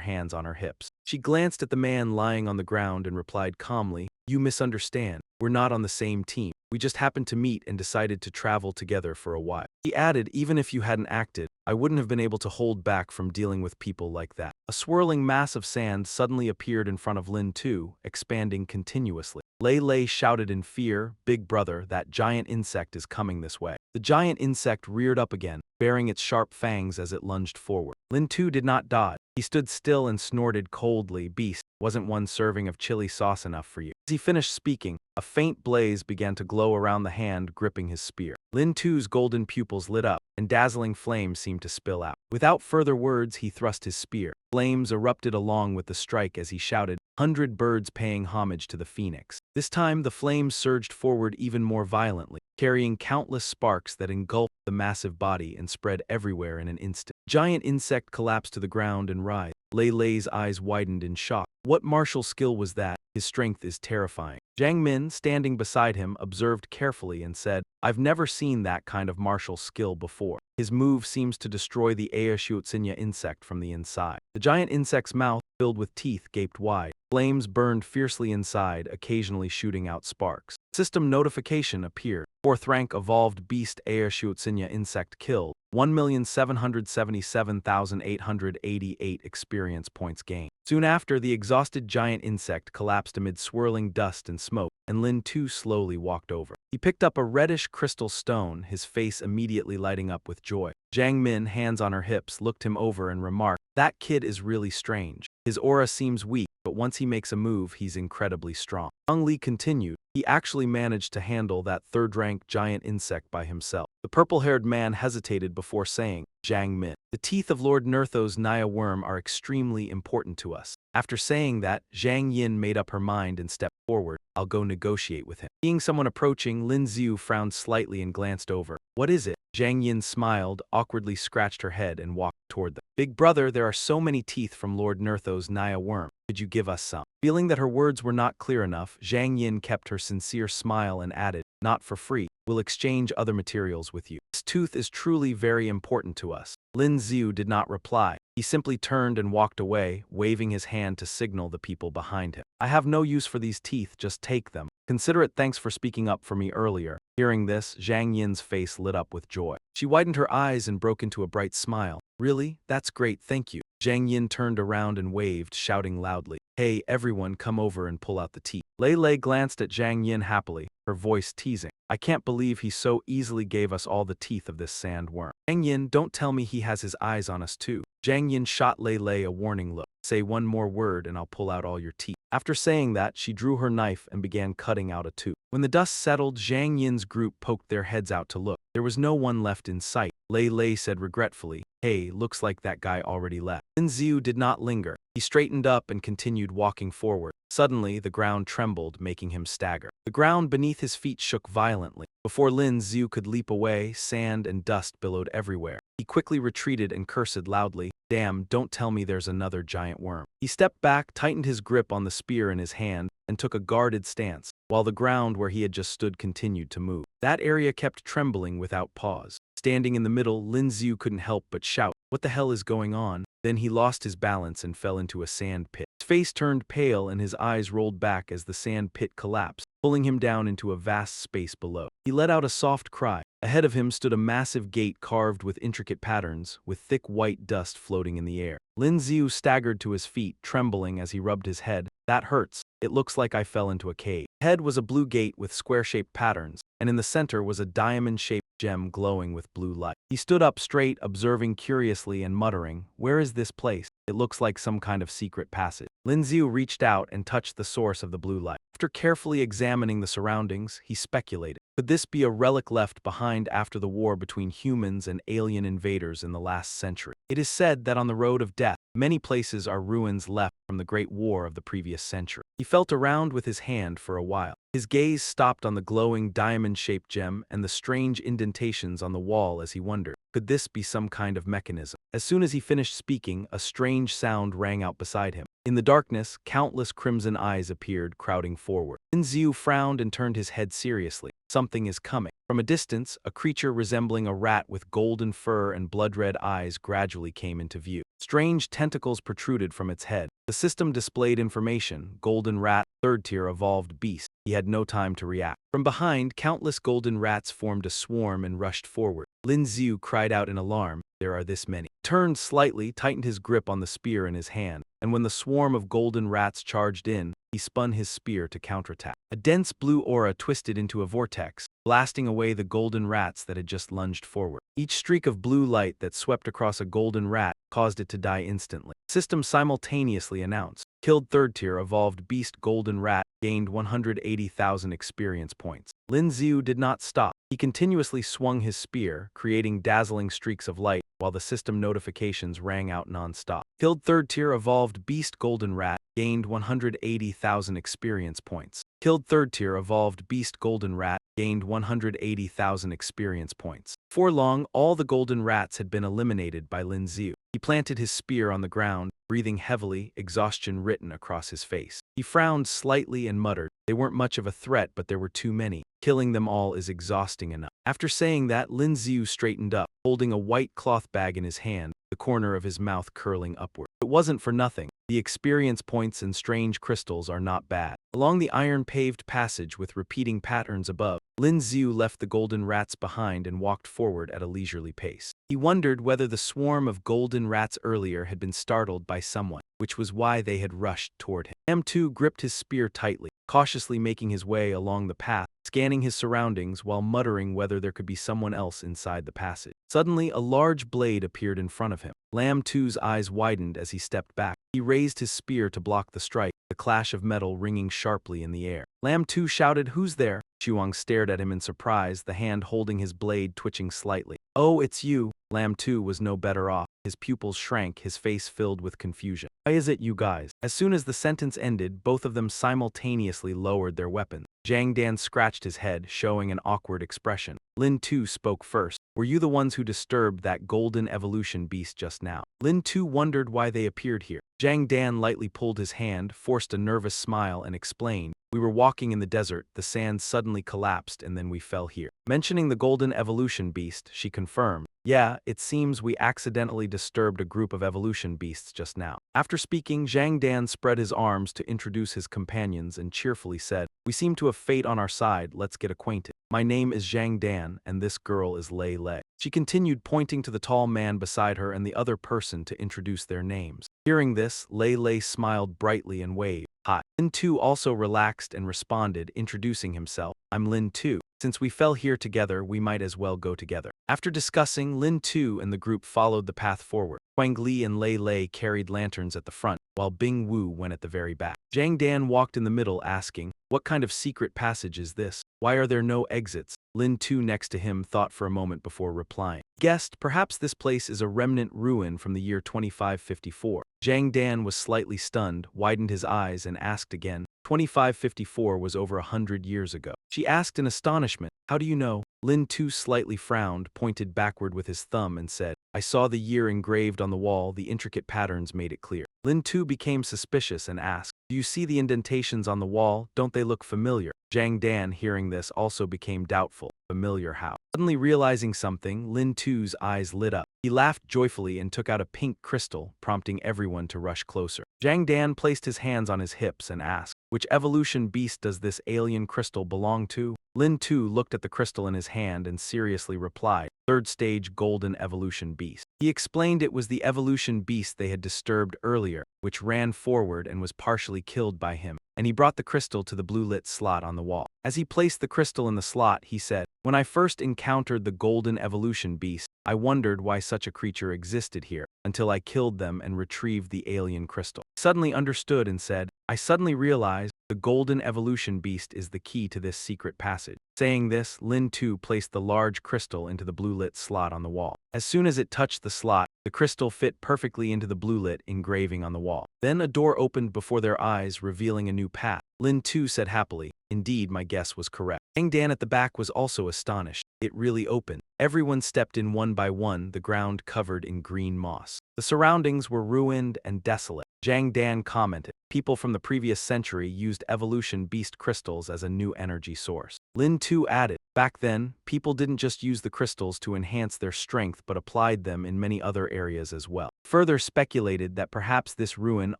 hands on her hips. She glanced at the man lying on the ground and replied calmly, "You misunderstand. We're not on the same team. We just happened to meet and decided to travel together for a while." He added, "Even if you hadn't acted, I wouldn't have been able to hold back from dealing with people like that." A swirling mass of sand suddenly appeared in front of Lin Tu, expanding continuously. Lei Lei shouted in fear, "Big brother, that giant insect is coming this way." The giant insect reared up again, baring its sharp fangs as it lunged forward. Lin Tu did not dodge. He stood still and snorted coldly, "Beast, wasn't one serving of chili sauce enough for you?" As he finished speaking, a faint blaze began to glow around the hand gripping his spear. Lin Tu's golden pupils lit up, and dazzling flames seemed to spill out. Without further words, he thrust his spear. Flames erupted along with the strike as he shouted, "100 birds paying homage to the phoenix." This time, the flames surged forward even more violently, carrying countless sparks that engulfed the massive body and spread everywhere in an instant. Giant insect collapsed to the ground and writhed. Lei Lei's eyes widened in shock. What martial skill was that? His strength is terrifying. Jiang Min, standing beside him, observed carefully and said, "I've never seen that kind of martial skill before. His move seems to destroy the Aoshuotsinya insect from the inside." The giant insect's mouth, filled with teeth, gaped wide. Flames burned fiercely inside, occasionally shooting out sparks. System notification appeared. Fourth rank evolved beast Aoshuotsinya insect killed. 1,777,888 experience points gained. Soon after, the exhausted giant insect collapsed amid swirling dust and smoke, and Lin Tu slowly walked over. He picked up a reddish crystal stone, his face immediately lighting up with joy. Jiang Min, hands on her hips, looked him over and remarked, "That kid is really strange. His aura seems weak, but once he makes a move, he's incredibly strong." Jiang Li continued, "He actually managed to handle that third-rank giant insect by himself." The purple-haired man hesitated before saying, "Jiang Min, the teeth of Lord Nertho's Naya worm are extremely important to us." After saying that, Zhang Yin made up her mind and stepped forward. "I'll go negotiate with him." Seeing someone approaching, Lin Xiu frowned slightly and glanced over. "What is it?" Zhang Yin smiled, awkwardly scratched her head and walked toward them. "Big brother, there are so many teeth from Lord Nertho's Naya worm. Could you give us some?" Feeling that her words were not clear enough, Zhang Yin kept her sincere smile and added, "Not for free. We'll exchange other materials with you. This tooth is truly very important to us." Lin Xiu did not reply. He simply turned and walked away, waving his hand to signal the people behind him. "I have no use for these teeth, just take them. Consider it thanks for speaking up for me earlier." Hearing this, Zhang Yin's face lit up with joy. She widened her eyes and broke into a bright smile. "Really? That's great, thank you." Zhang Yin turned around and waved, shouting loudly, "Hey, everyone, come over and pull out the teeth." Lei Lei glanced at Zhang Yin happily, her voice teasing, "I can't believe he so easily gave us all the teeth of this sandworm. Zhang Yin, don't tell me he has his eyes on us too." Zhang Yin shot Lei Lei a warning look. "Say one more word and I'll pull out all your teeth." After saying that, she drew her knife and began cutting out a tooth. When the dust settled, Zhang Yin's group poked their heads out to look. There was no one left in sight. Lei Lei said regretfully, "Hey, looks like that guy already left." Lin Xiu did not linger. He straightened up and continued walking forward. Suddenly, the ground trembled, making him stagger. The ground beneath his feet shook violently. Before Lin Xiu could leap away, sand and dust billowed everywhere. He quickly retreated and cursed loudly, "Damn, don't tell me there's another giant worm." He stepped back, tightened his grip on the spear in his hand, and took a guarded stance, while the ground where he had just stood continued to move. That area kept trembling without pause. Standing in the middle, Lin Xiu couldn't help but shout, "What the hell is going on?" Then he lost his balance and fell into a sand pit. His face turned pale and his eyes rolled back as the sand pit collapsed, pulling him down into a vast space below. He let out a soft cry. Ahead of him stood a massive gate carved with intricate patterns, with thick white dust floating in the air. Lin Xiu staggered to his feet, trembling as he rubbed his head. "That hurts. It looks like I fell into a cave." Ahead was a blue gate with square-shaped patterns, and in the center was a diamond-shaped gem glowing with blue light. He stood up straight, observing curiously and muttering, "Where is this place? It looks like some kind of secret passage." Lin Xiu reached out and touched the source of the blue light. After carefully examining the surroundings, he speculated, Could this be a relic left behind after the war between humans and alien invaders in the last century? It is said that on the road of death, many places are ruins left from the Great War of the previous century. He felt around with his hand for a while. His gaze stopped on the glowing diamond-shaped gem and the strange indentations on the wall as he wondered, could this be some kind of mechanism? As soon as he finished speaking, a strange sound rang out beside him. In the darkness, countless crimson eyes appeared, crowding forward. Lin Xiu frowned and turned his head seriously. Something is coming. From a distance, a creature resembling a rat with golden fur and blood-red eyes gradually came into view. Strange tentacles protruded from its head. The system displayed information: golden rat, third-tier evolved beast. He had no time to react. From behind, countless golden rats formed a swarm and rushed forward. Lin Xiu cried out in alarm, "There are this many." Turned slightly, tightened his grip on the spear in his hand, and when the swarm of golden rats charged in, he spun his spear to counterattack. A dense blue aura twisted into a vortex, blasting away the golden rats that had just lunged forward. Each streak of blue light that swept across a golden rat caused it to die instantly. System simultaneously announced, "Killed third-tier evolved beast golden rat, gained 180,000 experience points." Lin Xiu did not stop. He continuously swung his spear, creating dazzling streaks of light, while the system notifications rang out non-stop. "Killed third-tier evolved beast golden rat, gained 180,000 experience points." "Killed third-tier evolved beast golden rat, gained 180,000 experience points." Before long, all the golden rats had been eliminated by Lin Xiu. He planted his spear on the ground, breathing heavily, exhaustion written across his face. He frowned slightly and muttered, "They weren't much of a threat, but there were too many. Killing them all is exhausting enough." After saying that, Lin Xiu straightened up, holding a white cloth bag in his hand, the corner of his mouth curling upward. It wasn't for nothing. The experience points and strange crystals are not bad. Along the iron-paved passage with repeating patterns above, Lin Xiu left the golden rats behind and walked forward at a leisurely pace. He wondered whether the swarm of golden rats earlier had been startled by someone, which was why they had rushed toward him. M2 gripped his spear tightly, cautiously making his way along the path, scanning his surroundings while muttering whether there could be someone else inside the passage. Suddenly, a large blade appeared in front of him. Lam 2's eyes widened as he stepped back. He raised his spear to block the strike, the clash of metal ringing sharply in the air. Lam 2 shouted, "Who's there?" Chuang stared at him in surprise, the hand holding his blade twitching slightly. "Oh, it's you." Lam 2 was no better off. His pupils shrank, his face filled with confusion. "Why is it you guys?" As soon as the sentence ended, both of them simultaneously lowered their weapons. Zhang Dan scratched his head, showing an awkward expression. Lin 2 spoke first. "Were you the ones who disturbed that golden evolution beast just now?" Lin 2 wondered why they appeared here. Zhang Dan lightly pulled his hand, forced a nervous smile, and explained, "We were walking in the desert, the sand suddenly collapsed, and then we fell here." Mentioning the golden evolution beast, she confirmed, "Yeah, it seems we accidentally disturbed a group of evolution beasts just now." After speaking, Zhang Dan spread his arms to introduce his companions and cheerfully said, "We seem to have fate on our side, let's get acquainted. My name is Zhang Dan, and this girl is Lei Lei." She continued, pointing to the tall man beside her and the other person to introduce their names. Hearing this, Lei Lei smiled brightly and waved. "Hi." Lin 2 also relaxed and responded, introducing himself, "I'm Lin 2. Since we fell here together, we might as well go together." After discussing, Lin 2 and the group followed the path forward. Huang Li and Lei Lei carried lanterns at the front, while Bing Wu went at the very back. Zhang Dan walked in the middle, asking, "What kind of secret passage is this? Why are there no exits?" Lin 2 next to him thought for a moment before replying, "Guessed, perhaps this place is a remnant ruin from the year 2554. Zhang Dan was slightly stunned, widened his eyes, and asked again, 2554 was over 100 years ago. She asked in astonishment, "How do you know?" Lin 2 slightly frowned, pointed backward with his thumb, and said, "I saw the year engraved on the wall, the intricate patterns made it clear." Lin 2 became suspicious and asked, "Do you see the indentations on the wall? Don't they look familiar?" Zhang Dan, hearing this, also became doubtful. Familiar how? Suddenly realizing something, Lin 2's eyes lit up. He laughed joyfully and took out a pink crystal, prompting everyone to rush closer. Zhang Dan placed his hands on his hips and asked, "Which evolution beast does this alien crystal belong to?" Lin 2 looked at the crystal in his hand and seriously replied, "Third stage golden evolution beast." He explained it was the evolution beast they had disturbed earlier. which ran forward and was partially killed by him, and he brought the crystal to the blue-lit slot on the wall. As he placed the crystal in the slot, he said, "When I first encountered the golden evolution beast, I wondered why such a creature existed here, until I killed them and retrieved the alien crystal. I suddenly understood and said, I suddenly realized the golden evolution beast is the key to this secret passage." Saying this, Lynn too placed the large crystal into the blue-lit slot on the wall. As soon as it touched the slot, the crystal fit perfectly into the blue-lit engraving on the wall. Then a door opened before their eyes, revealing a new path. Lynn too said happily, "Indeed, my guess was correct." Jang Dan at the back was also astonished. It really opened. Everyone stepped in one by one, the ground covered in green moss. The surroundings were ruined and desolate. Jang Dan commented, "People from the previous century used evolution beast crystals as a new energy source." Lin too added, "Back then, people didn't just use the crystals to enhance their strength but applied them in many other areas as well." Further speculated that perhaps this ruin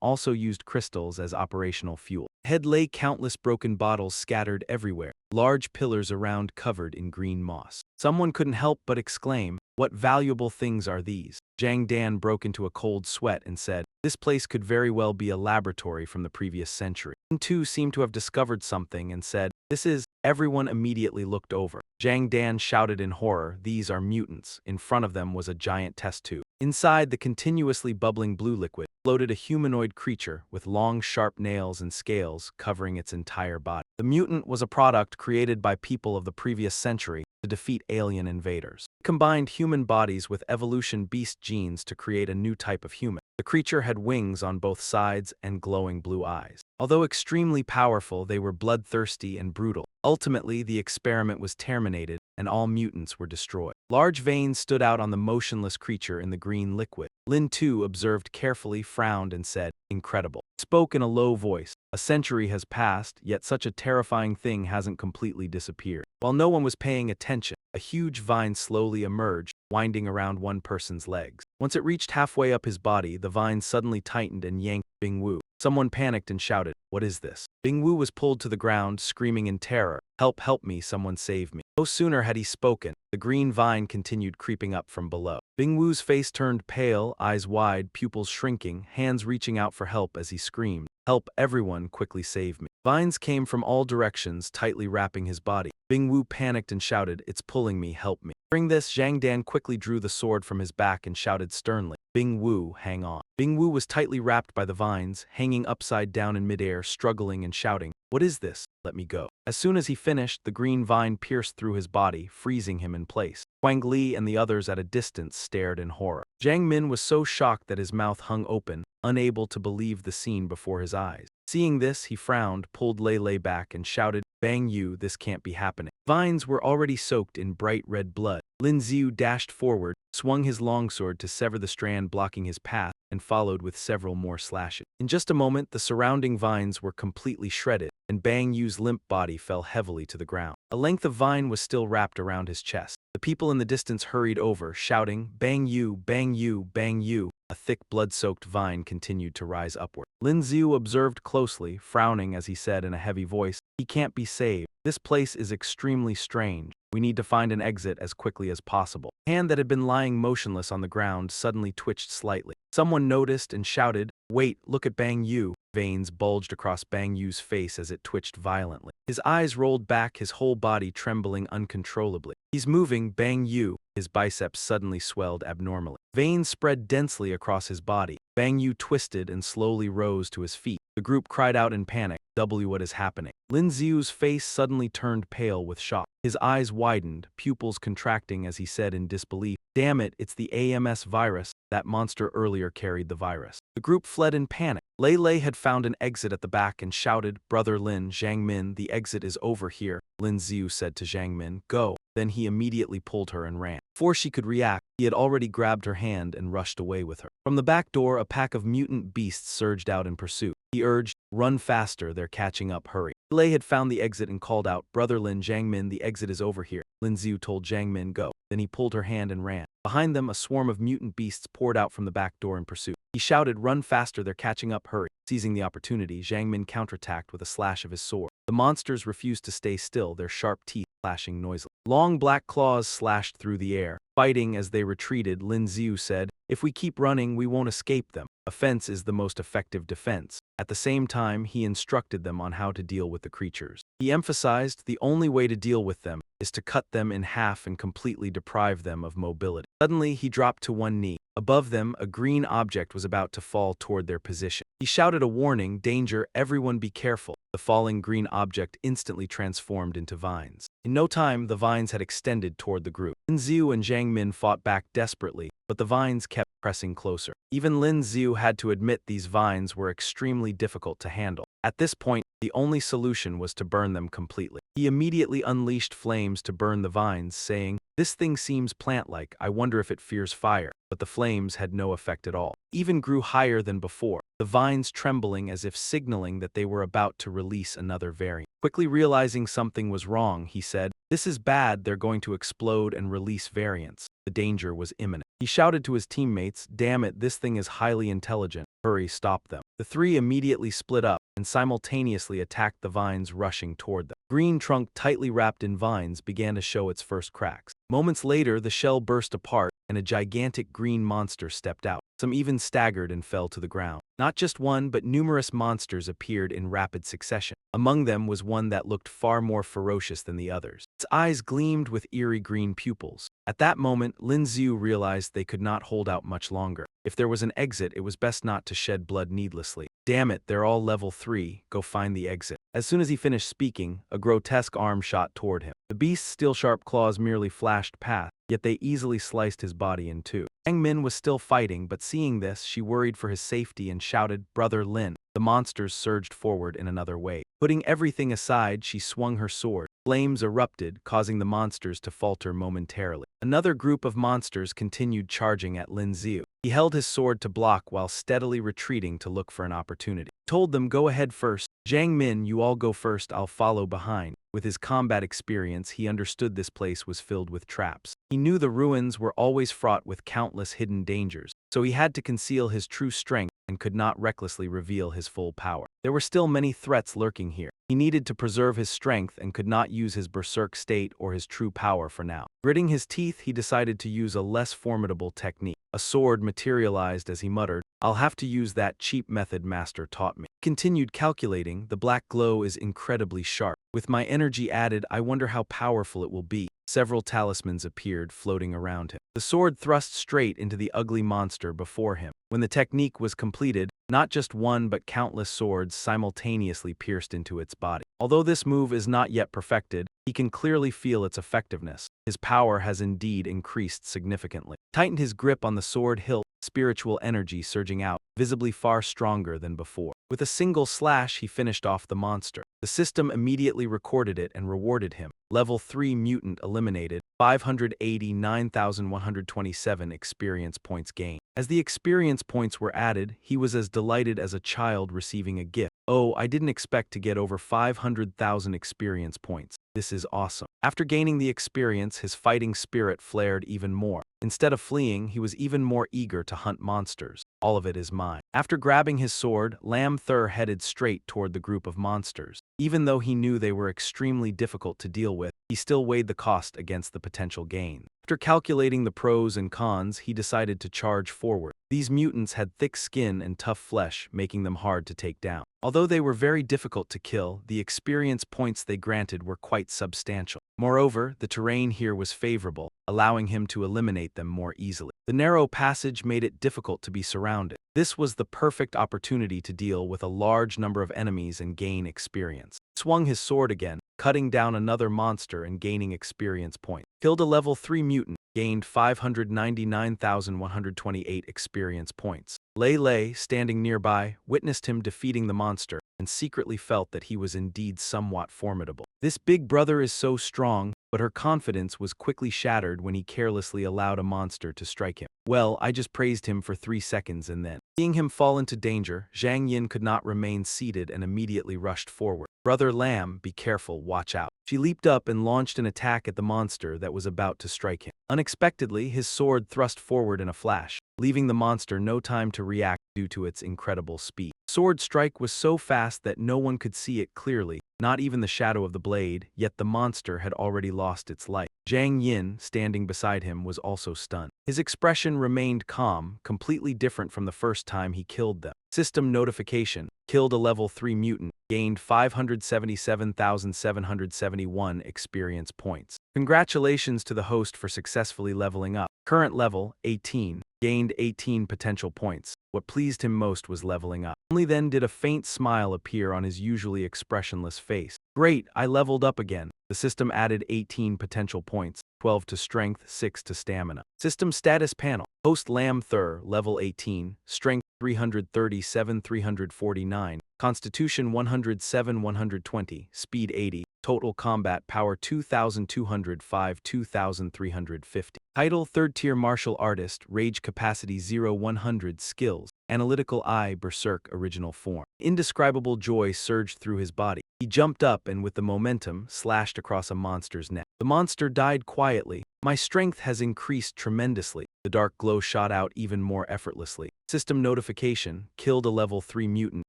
also used crystals as operational fuel. Ahead lay countless broken bottles scattered everywhere, large pillars around covered in green moss. Someone couldn't help but exclaim, "What valuable things are these?" Jang Dan broke into a cold sweat and said, "This place could very well be a laboratory from the previous century." Lin too seemed to have discovered something and said, "This is..." Everyone immediately looked over. Jang Dan shouted in horror, "These are mutants." In front of them was a giant test tube. Inside the continuously bubbling blue liquid floated a humanoid creature with long sharp nails and scales covering its entire body. The mutant was a product created by people of the previous century to defeat alien invaders. It combined human bodies with evolution beast genes to create a new type of human. The creature had wings on both sides and glowing blue eyes. Although extremely powerful, they were bloodthirsty and brutal. Ultimately, the experiment was terminated, and all mutants were destroyed. Large veins stood out on the motionless creature in the green liquid. Lin too observed carefully, frowned, and said, "Incredible." Spoke in a low voice, "A century has passed, yet such a terrifying thing hasn't completely disappeared." While no one was paying attention, a huge vine slowly emerged, winding around one person's legs. Once it reached halfway up his body, the vine suddenly tightened and yanked Bing Wu. Someone panicked and shouted, "What is this?" Bing Wu was pulled to the ground, screaming in terror, "Help, help me, someone save me." No sooner had he spoken, the green vine continued creeping up from below. Bing Wu's face turned pale, eyes wide, pupils shrinking, hands reaching out for help as he screamed, "Help, everyone, quickly save me." Vines came from all directions, tightly wrapping his body. Bing Wu panicked and shouted, "It's pulling me, help me." Hearing this, Jang Dan quickly drew the sword from his back and shouted sternly, "Bing Wu, hang on." Bing Wu was tightly wrapped by the vines, hanging upside down in midair, struggling and shouting, "What is this? Let me go." As soon as he finished, the green vine pierced through his body, freezing him in place. Huang Li and the others at a distance stared in horror. Jiang Min was so shocked that his mouth hung open, unable to believe the scene before his eyes. Seeing this, he frowned, pulled Lei Lei back, and shouted, "Bang you, this can't be happening." Vines were already soaked in bright red blood. Lin Xiu dashed forward, swung his longsword to sever the strand blocking his path, and followed with several more slashes. In just a moment, the surrounding vines were completely shredded, and Bang Yu's limp body fell heavily to the ground. A length of vine was still wrapped around his chest. The people in the distance hurried over, shouting, "Bang you, bang you, bang you." A thick blood-soaked vine continued to rise upward. Lin Xiu observed closely, frowning as he said in a heavy voice, "He can't be saved. This place is extremely strange. We need to find an exit as quickly as possible." A hand that had been lying motionless on the ground suddenly twitched slightly. Someone noticed and shouted, "Wait, look at Bang Yu." Veins bulged across Bang Yu's face as it twitched violently. His eyes rolled back, his whole body trembling uncontrollably. "He's moving, Bang Yu." His biceps suddenly swelled abnormally. Veins spread densely across his body. Bang Yu twisted and slowly rose to his feet. The group cried out in panic, "What is happening?" Lin Xiu's face suddenly turned pale with shock. His eyes widened, pupils contracting as he said in disbelief, "Damn it, it's the AMS virus. That monster earlier carried the virus." The group fled in panic. Lei Lei had found an exit at the back and shouted, "Brother Lin, Zhang Min, the exit is over here." Lin Xiu said to Zhang Min, "Go." Then he immediately pulled her and ran. Before she could react, he had already grabbed her hand and rushed away with her. From the back door, a pack of mutant beasts surged out in pursuit. He urged, "Run faster, they're catching up, hurry." Lei had found the exit and called out, "Brother Lin, Zhang Min, the exit is over here." Lin Xiu told Zhang Min, "Go." Then he pulled her hand and ran. Behind them, a swarm of mutant beasts poured out from the back door in pursuit. He shouted, "Run faster, they're catching up, hurry." Seizing the opportunity, Zhang Min counterattacked with a slash of his sword. The monsters refused to stay still, their sharp teeth flashing noisily. Long black claws slashed through the air. Fighting as they retreated, Lin Xiu said, If we keep running, we won't escape them. Offense is the most effective defense. At the same time, he instructed them on how to deal with the creatures. He emphasized the only way to deal with them is to cut them in half and completely deprive them of mobility. Suddenly, he dropped to one knee. Above them, a green object was about to fall toward their position. He shouted a warning, "Danger, everyone be careful." The falling green object instantly transformed into vines. In no time, the vines had extended toward the group. Lin Xiu and Zhang Min fought back desperately, but the vines kept pressing closer. Even Lin Xiu had to admit these vines were extremely difficult to handle. At this point, the only solution was to burn them completely. He immediately unleashed flames to burn the vines, saying, "This thing seems plant-like, I wonder if it fears fire." But the flames had no effect at all. Even grew higher than before, the vines trembling as if signaling that they were about to release another variant. Quickly realizing something was wrong, he said, "This is bad, they're going to explode and release variants." The danger was imminent. He shouted to his teammates, "Damn it, this thing is highly intelligent. Hurry, stop them." The three immediately split up and simultaneously attacked the vines rushing toward them. Green trunk tightly wrapped in vines began to show its first cracks. Moments later, the shell burst apart and a gigantic green monster stepped out. Some even staggered and fell to the ground. Not just one, but numerous monsters appeared in rapid succession. Among them was one that looked far more ferocious than the others. Its eyes gleamed with eerie green pupils. At that moment, Lin Xiu realized they could not hold out much longer. If there was an exit, it was best not to shed blood needlessly. "Damn it, they're all level 3, go find the exit." As soon as he finished speaking, a grotesque arm shot toward him. The beast's steel-sharp claws merely flashed past, yet they easily sliced his body in two. Zhang Min was still fighting, but seeing this, she worried for his safety and shouted, "Brother Lin." The monsters surged forward in another wave. Putting everything aside, she swung her sword. Flames erupted, causing the monsters to falter momentarily. Another group of monsters continued charging at Lin Xiu. He held his sword to block while steadily retreating to look for an opportunity. He told them, "Go ahead first. Zhang Min, you all go first, I'll follow behind." With his combat experience, he understood this place was filled with traps. He knew the ruins were always fraught with countless hidden dangers, so he had to conceal his true strength and could not recklessly reveal his full power. There were still many threats lurking here. He needed to preserve his strength and could not use his berserk state or his true power for now. Gritting his teeth, he decided to use a less formidable technique. A sword materialized as he muttered, "I'll have to use that cheap method Master taught me." He continued calculating, "The black glow is incredibly sharp. With my energy added, I wonder how powerful it will be." Several talismans appeared, floating around him. The sword thrust straight into the ugly monster before him. When the technique was completed, not just one but countless swords simultaneously pierced into its body. Although this move is not yet perfected, he can clearly feel its effectiveness. His power has indeed increased significantly. He tightened his grip on the sword hilt, spiritual energy surging out, visibly far stronger than before. With a single slash, he finished off the monster. The system immediately recorded it and rewarded him. Level 3 mutant eliminated, 589,127 experience points gained. As the experience points were added, he was as delighted as a child receiving a gift. "Oh, I didn't expect to get over 500,000 experience points. This is awesome." After gaining the experience, his fighting spirit flared even more. Instead of fleeing, he was even more eager to hunt monsters. "All of it is mine." After grabbing his sword, Lam Thur headed straight toward the group of monsters. Even though he knew they were extremely difficult to deal with, he still weighed the cost against the potential gain. After calculating the pros and cons, he decided to charge forward. These mutants had thick skin and tough flesh, making them hard to take down. Although they were very difficult to kill, the experience points they granted were quite substantial. Moreover, the terrain here was favorable, allowing him to eliminate them more easily. The narrow passage made it difficult to be surrounded. This was the perfect opportunity to deal with a large number of enemies and gain experience. He swung his sword again, cutting down another monster and gaining experience points. Killed a level 3 mutant, gained 599,128 experience points. Lei Lei, standing nearby, witnessed him defeating the monster and secretly felt that he was indeed somewhat formidable. This big brother is so strong, but her confidence was quickly shattered when he carelessly allowed a monster to strike him. "Well, I just praised him for 3 seconds and then." Seeing him fall into danger, Zhang Yin could not remain seated and immediately rushed forward. "Brother Lam, be careful, watch out." She leaped up and launched an attack at the monster that was about to strike him. Unexpectedly, his sword thrust forward in a flash, leaving the monster no time to react due to its incredible speed. Sword strike was so fast that no one could see it clearly, not even the shadow of the blade, yet the monster had already lost its life. Zhang Yin, standing beside him, was also stunned. His expression remained calm, completely different from the first time he killed them. System notification. Killed a level 3 mutant. Gained 577,771 experience points. Congratulations to the host for successfully leveling up. Current level, 18. Gained 18 potential points. What pleased him most was leveling up. Only then did a faint smile appear on his usually expressionless face. Great, I leveled up again. The system added 18 potential points, 12 to strength, 6 to stamina. System status panel. Host Lam Thur, level 18, strength 337 349, constitution 107 120, speed 80, total combat power 2205 2350. Title 3rd tier martial artist, rage capacity 0 100, skills, analytical eye, berserk, original form. Indescribable joy surged through his body. He jumped up and with the momentum slashed across a monster's neck. The monster died quietly. My strength has increased tremendously. The dark glow shot out even more effortlessly. System notification. Killed a level 3 mutant.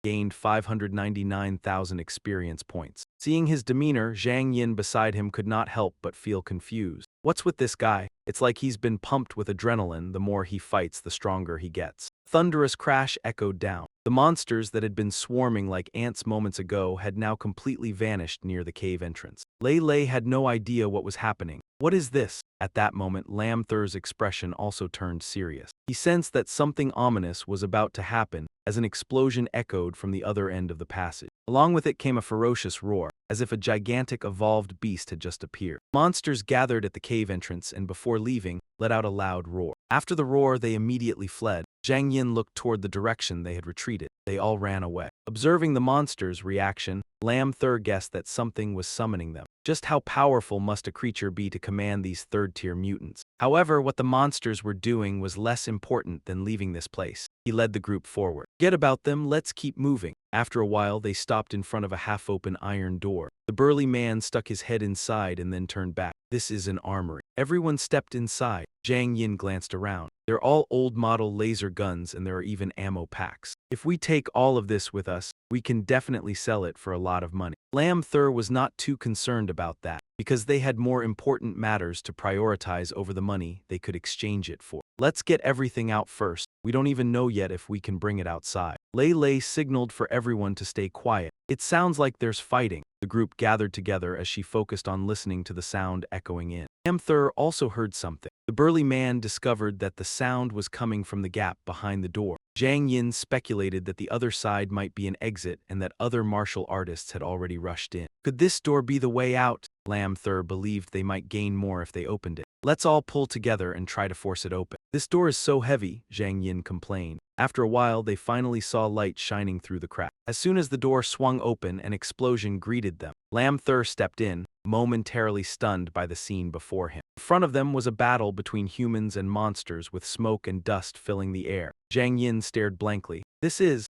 Gained 599,000 experience points. Seeing his demeanor, Zhang Yin beside him could not help but feel confused. What's with this guy? It's like he's been pumped with adrenaline. The more he fights, the stronger he gets. Thunderous crash echoed down. The monsters that had been swarming like ants moments ago had now completely vanished near the cave entrance. Lei Lei had no idea what was happening. What is this? At that moment, Lam Thur's expression also turned serious. He sensed that something ominous was about to happen as an explosion echoed from the other end of the passage. Along with it came a ferocious roar, as if a gigantic evolved beast had just appeared. Monsters gathered at the cave entrance and before leaving, let out a loud roar. After the roar, they immediately fled. Zhang Yin looked toward the direction they had retreated. They all ran away. Observing the monsters' reaction, Lam Thur guessed that something was summoning them. Just how powerful must a creature be to command these third-tier mutants? However, what the monsters were doing was less important than leaving this place. He led the group forward. Get about them, let's keep moving. After a while, they stopped in front of a half-open iron door. The burly man stuck his head inside and then turned back. This is an armory. Everyone stepped inside. Zhang Yin glanced around. They're all old-model laser guns and there are even ammo packs. If we take all of this with us, we can definitely sell it for a lot of money. Lam Thur was not too concerned about that, because they had more important matters to prioritize over the money they could exchange it for. Let's get everything out first. We don't even know yet if we can bring it outside. Lei Lei signaled for everyone to stay quiet. It sounds like there's fighting. The group gathered together as she focused on listening to the sound echoing in. Lam Thur also heard something. The burly man discovered that the sound was coming from the gap behind the door. Zhang Yin speculated that the other side might be an exit and that other martial artists had already rushed in. Could this door be the way out? Lam Thur believed they might gain more if they opened it. Let's all pull together and try to force it open. This door is so heavy, Zhang Yin complained. After a while, they finally saw light shining through the crack. As soon as the door swung open, an explosion greeted them. Lam Thur stepped in, momentarily stunned by the scene before him. In front of them was a battle between humans and monsters with smoke and dust filling the air. Zhang Yin stared blankly.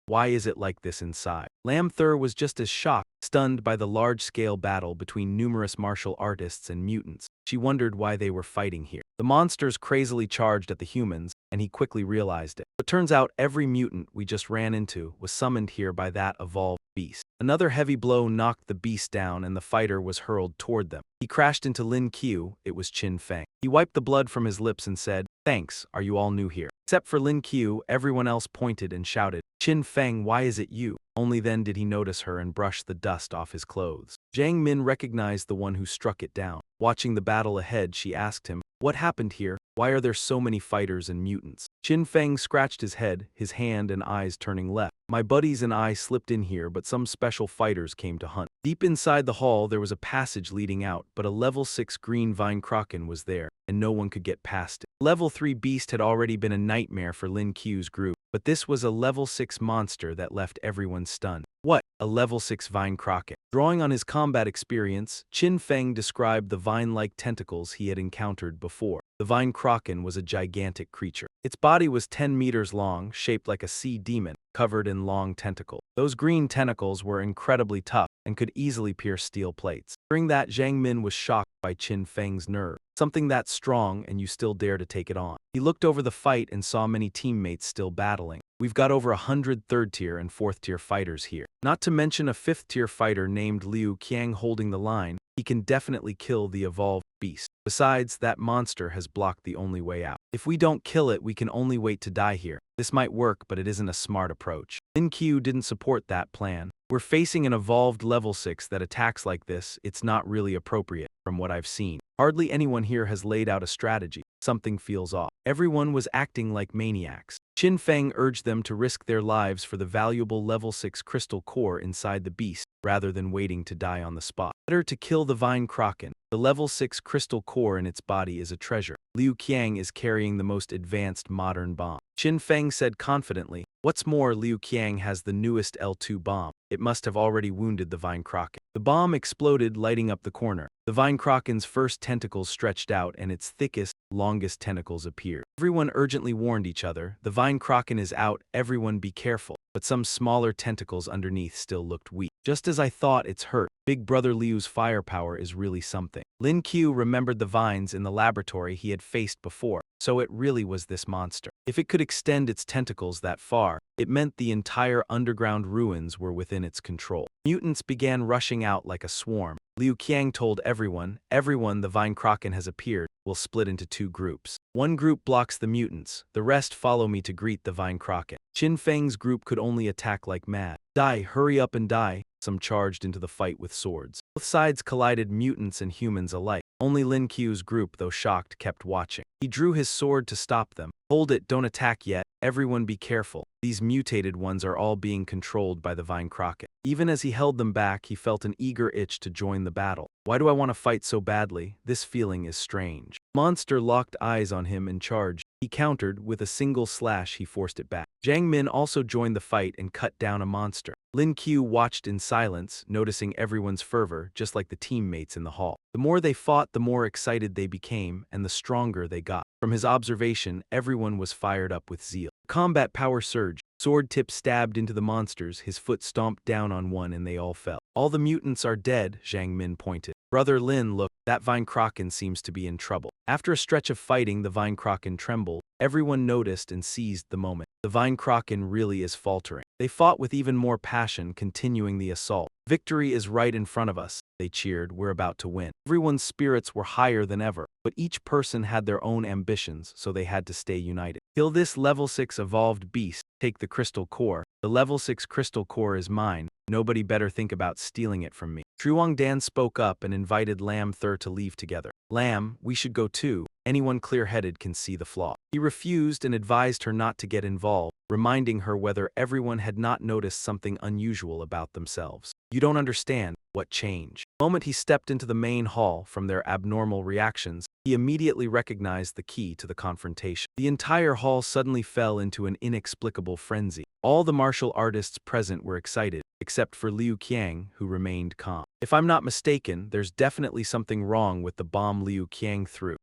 Why is it like this inside? Lam Thur was just as shocked, stunned by the large-scale battle between numerous martial artists and mutants. She wondered why they were fighting here. The monsters crazily charged at the humans, and he quickly realized it. It turns out every mutant we just ran into was summoned here by that evolved beast. Another heavy blow knocked the beast down and the fighter was hurled toward them. He crashed into Lin Qiu. It was Qin Feng. He wiped the blood from his lips and said, "Thanks, are you all new here?" Except for Lin Qiu, everyone else pointed and shouted, "Qin Feng, why is it you?" Only then did he notice her and brush the dust off his clothes. Zhang Min recognized the one who struck it down. Watching the battle ahead, she asked him, "What happened here? Why are there so many fighters and mutants?" Qin Feng scratched his head, his hand and eyes turning left. "My buddies and I slipped in here, but some special fighters came to hunt." Deep inside the hall, there was a passage leading out, but a level 6 green vine kraken was there, and no one could get past it. Level 3 beast had already been a nightmare for Lin Qiu's group, but this was a level 6 monster that left everyone stunned. What? A level 6 vine kraken? Drawing on his combat experience, Qin Feng described the vine-like tentacles he had encountered before. The vine kraken was a gigantic creature. Its body was 10 meters long, shaped like a sea demon, covered in long tentacles. Those green tentacles were incredibly tough and could easily pierce steel plates. During that, Zhang Min was shocked by Qin Feng's nerve. Something that strong and you still dare to take it on. He looked over the fight and saw many teammates still battling. We've got over 100 third-tier and fourth-tier fighters here. Not to mention a fifth-tier fighter named Liu Qiang holding the line. He can definitely kill the evolved beast. Besides, that monster has blocked the only way out. If we don't kill it, we can only wait to die here. This might work, but it isn't a smart approach. Lin Q didn't support that plan. We're facing an evolved level 6 that attacks like this. It's not really appropriate, from what I've seen. Hardly anyone here has laid out a strategy. Something feels off. Everyone was acting like maniacs. Qin Feng urged them to risk their lives for the valuable level 6 crystal core inside the beast, rather than waiting to die on the spot. Better to kill the vine kraken. The level 6 crystal core in its body is a treasure. Liu Qiang is carrying the most advanced modern bomb. Qin Feng said confidently. What's more, Liu Qiang has the newest L2 bomb. It must have already wounded the vine kraken. The bomb exploded, lighting up the corner. The vine kraken's first tentacles stretched out and its thickest, longest tentacles appeared. Everyone urgently warned each other, the vine kraken is out, everyone be careful. But some smaller tentacles underneath still looked weak. Just as I thought, it's hurt. Big Brother Liu's firepower is really something. Lin Q remembered the vines in the laboratory he had faced before, so it really was this monster. If it could extend its tentacles that far, it meant the entire underground ruins were within its control. Mutants began rushing out like a swarm. Liu Qiang told everyone, the vine kraken has appeared. We'll split into 2 groups. One group blocks the mutants, the rest follow me to greet the vine kraken. Qin Feng's group could only attack like mad. Die, hurry up and die. Some charged into the fight with swords. Both sides collided, mutants and humans alike. Only Lin Qi's group, though shocked, kept watching. He drew his sword to stop them. Hold it, don't attack yet. Everyone be careful. These mutated ones are all being controlled by the vine kraken. Even as he held them back, he felt an eager itch to join the battle. Why do I want to fight so badly? This feeling is strange. Monster locked eyes on him and charged. He countered. With a single slash, he forced it back. Jiang Min also joined the fight and cut down a monster. Lin Q watched in silence, noticing everyone's fervor, just like the teammates in the hall. The more they fought, the more excited they became, and the stronger they got. From his observation, everyone was fired up with zeal. Combat power surged. Sword tip stabbed into the monsters, his foot stomped down on one and they all fell. All the mutants are dead, Jiang Min pointed. Brother Lin, look, that vine kraken seems to be in trouble. After a stretch of fighting, the vine kraken trembled. Everyone noticed and seized the moment. The vine kraken really is faltering. They fought with even more passion, continuing the assault. Victory is right in front of us, they cheered. We're about to win. Everyone's spirits were higher than ever, but each person had their own ambitions, so they had to stay united. Kill this level 6 evolved beast, take the crystal core. The level 6 crystal core is mine. Nobody better think about stealing it from me. Truong Dan spoke up and invited Lam Thur to leave together. Lam, we should go too. Anyone clear-headed can see the flaw. He refused and advised her not to get involved, reminding her whether everyone had not noticed something unusual about themselves. You don't understand. What change? The moment he stepped into the main hall, from their abnormal reactions, he immediately recognized the key to the confrontation. The entire hall suddenly fell into an inexplicable frenzy. All the martial artists present were excited, except for Liu Qiang, who remained calm. If I'm not mistaken, there's definitely something wrong with the bomb Liu Qiang threw.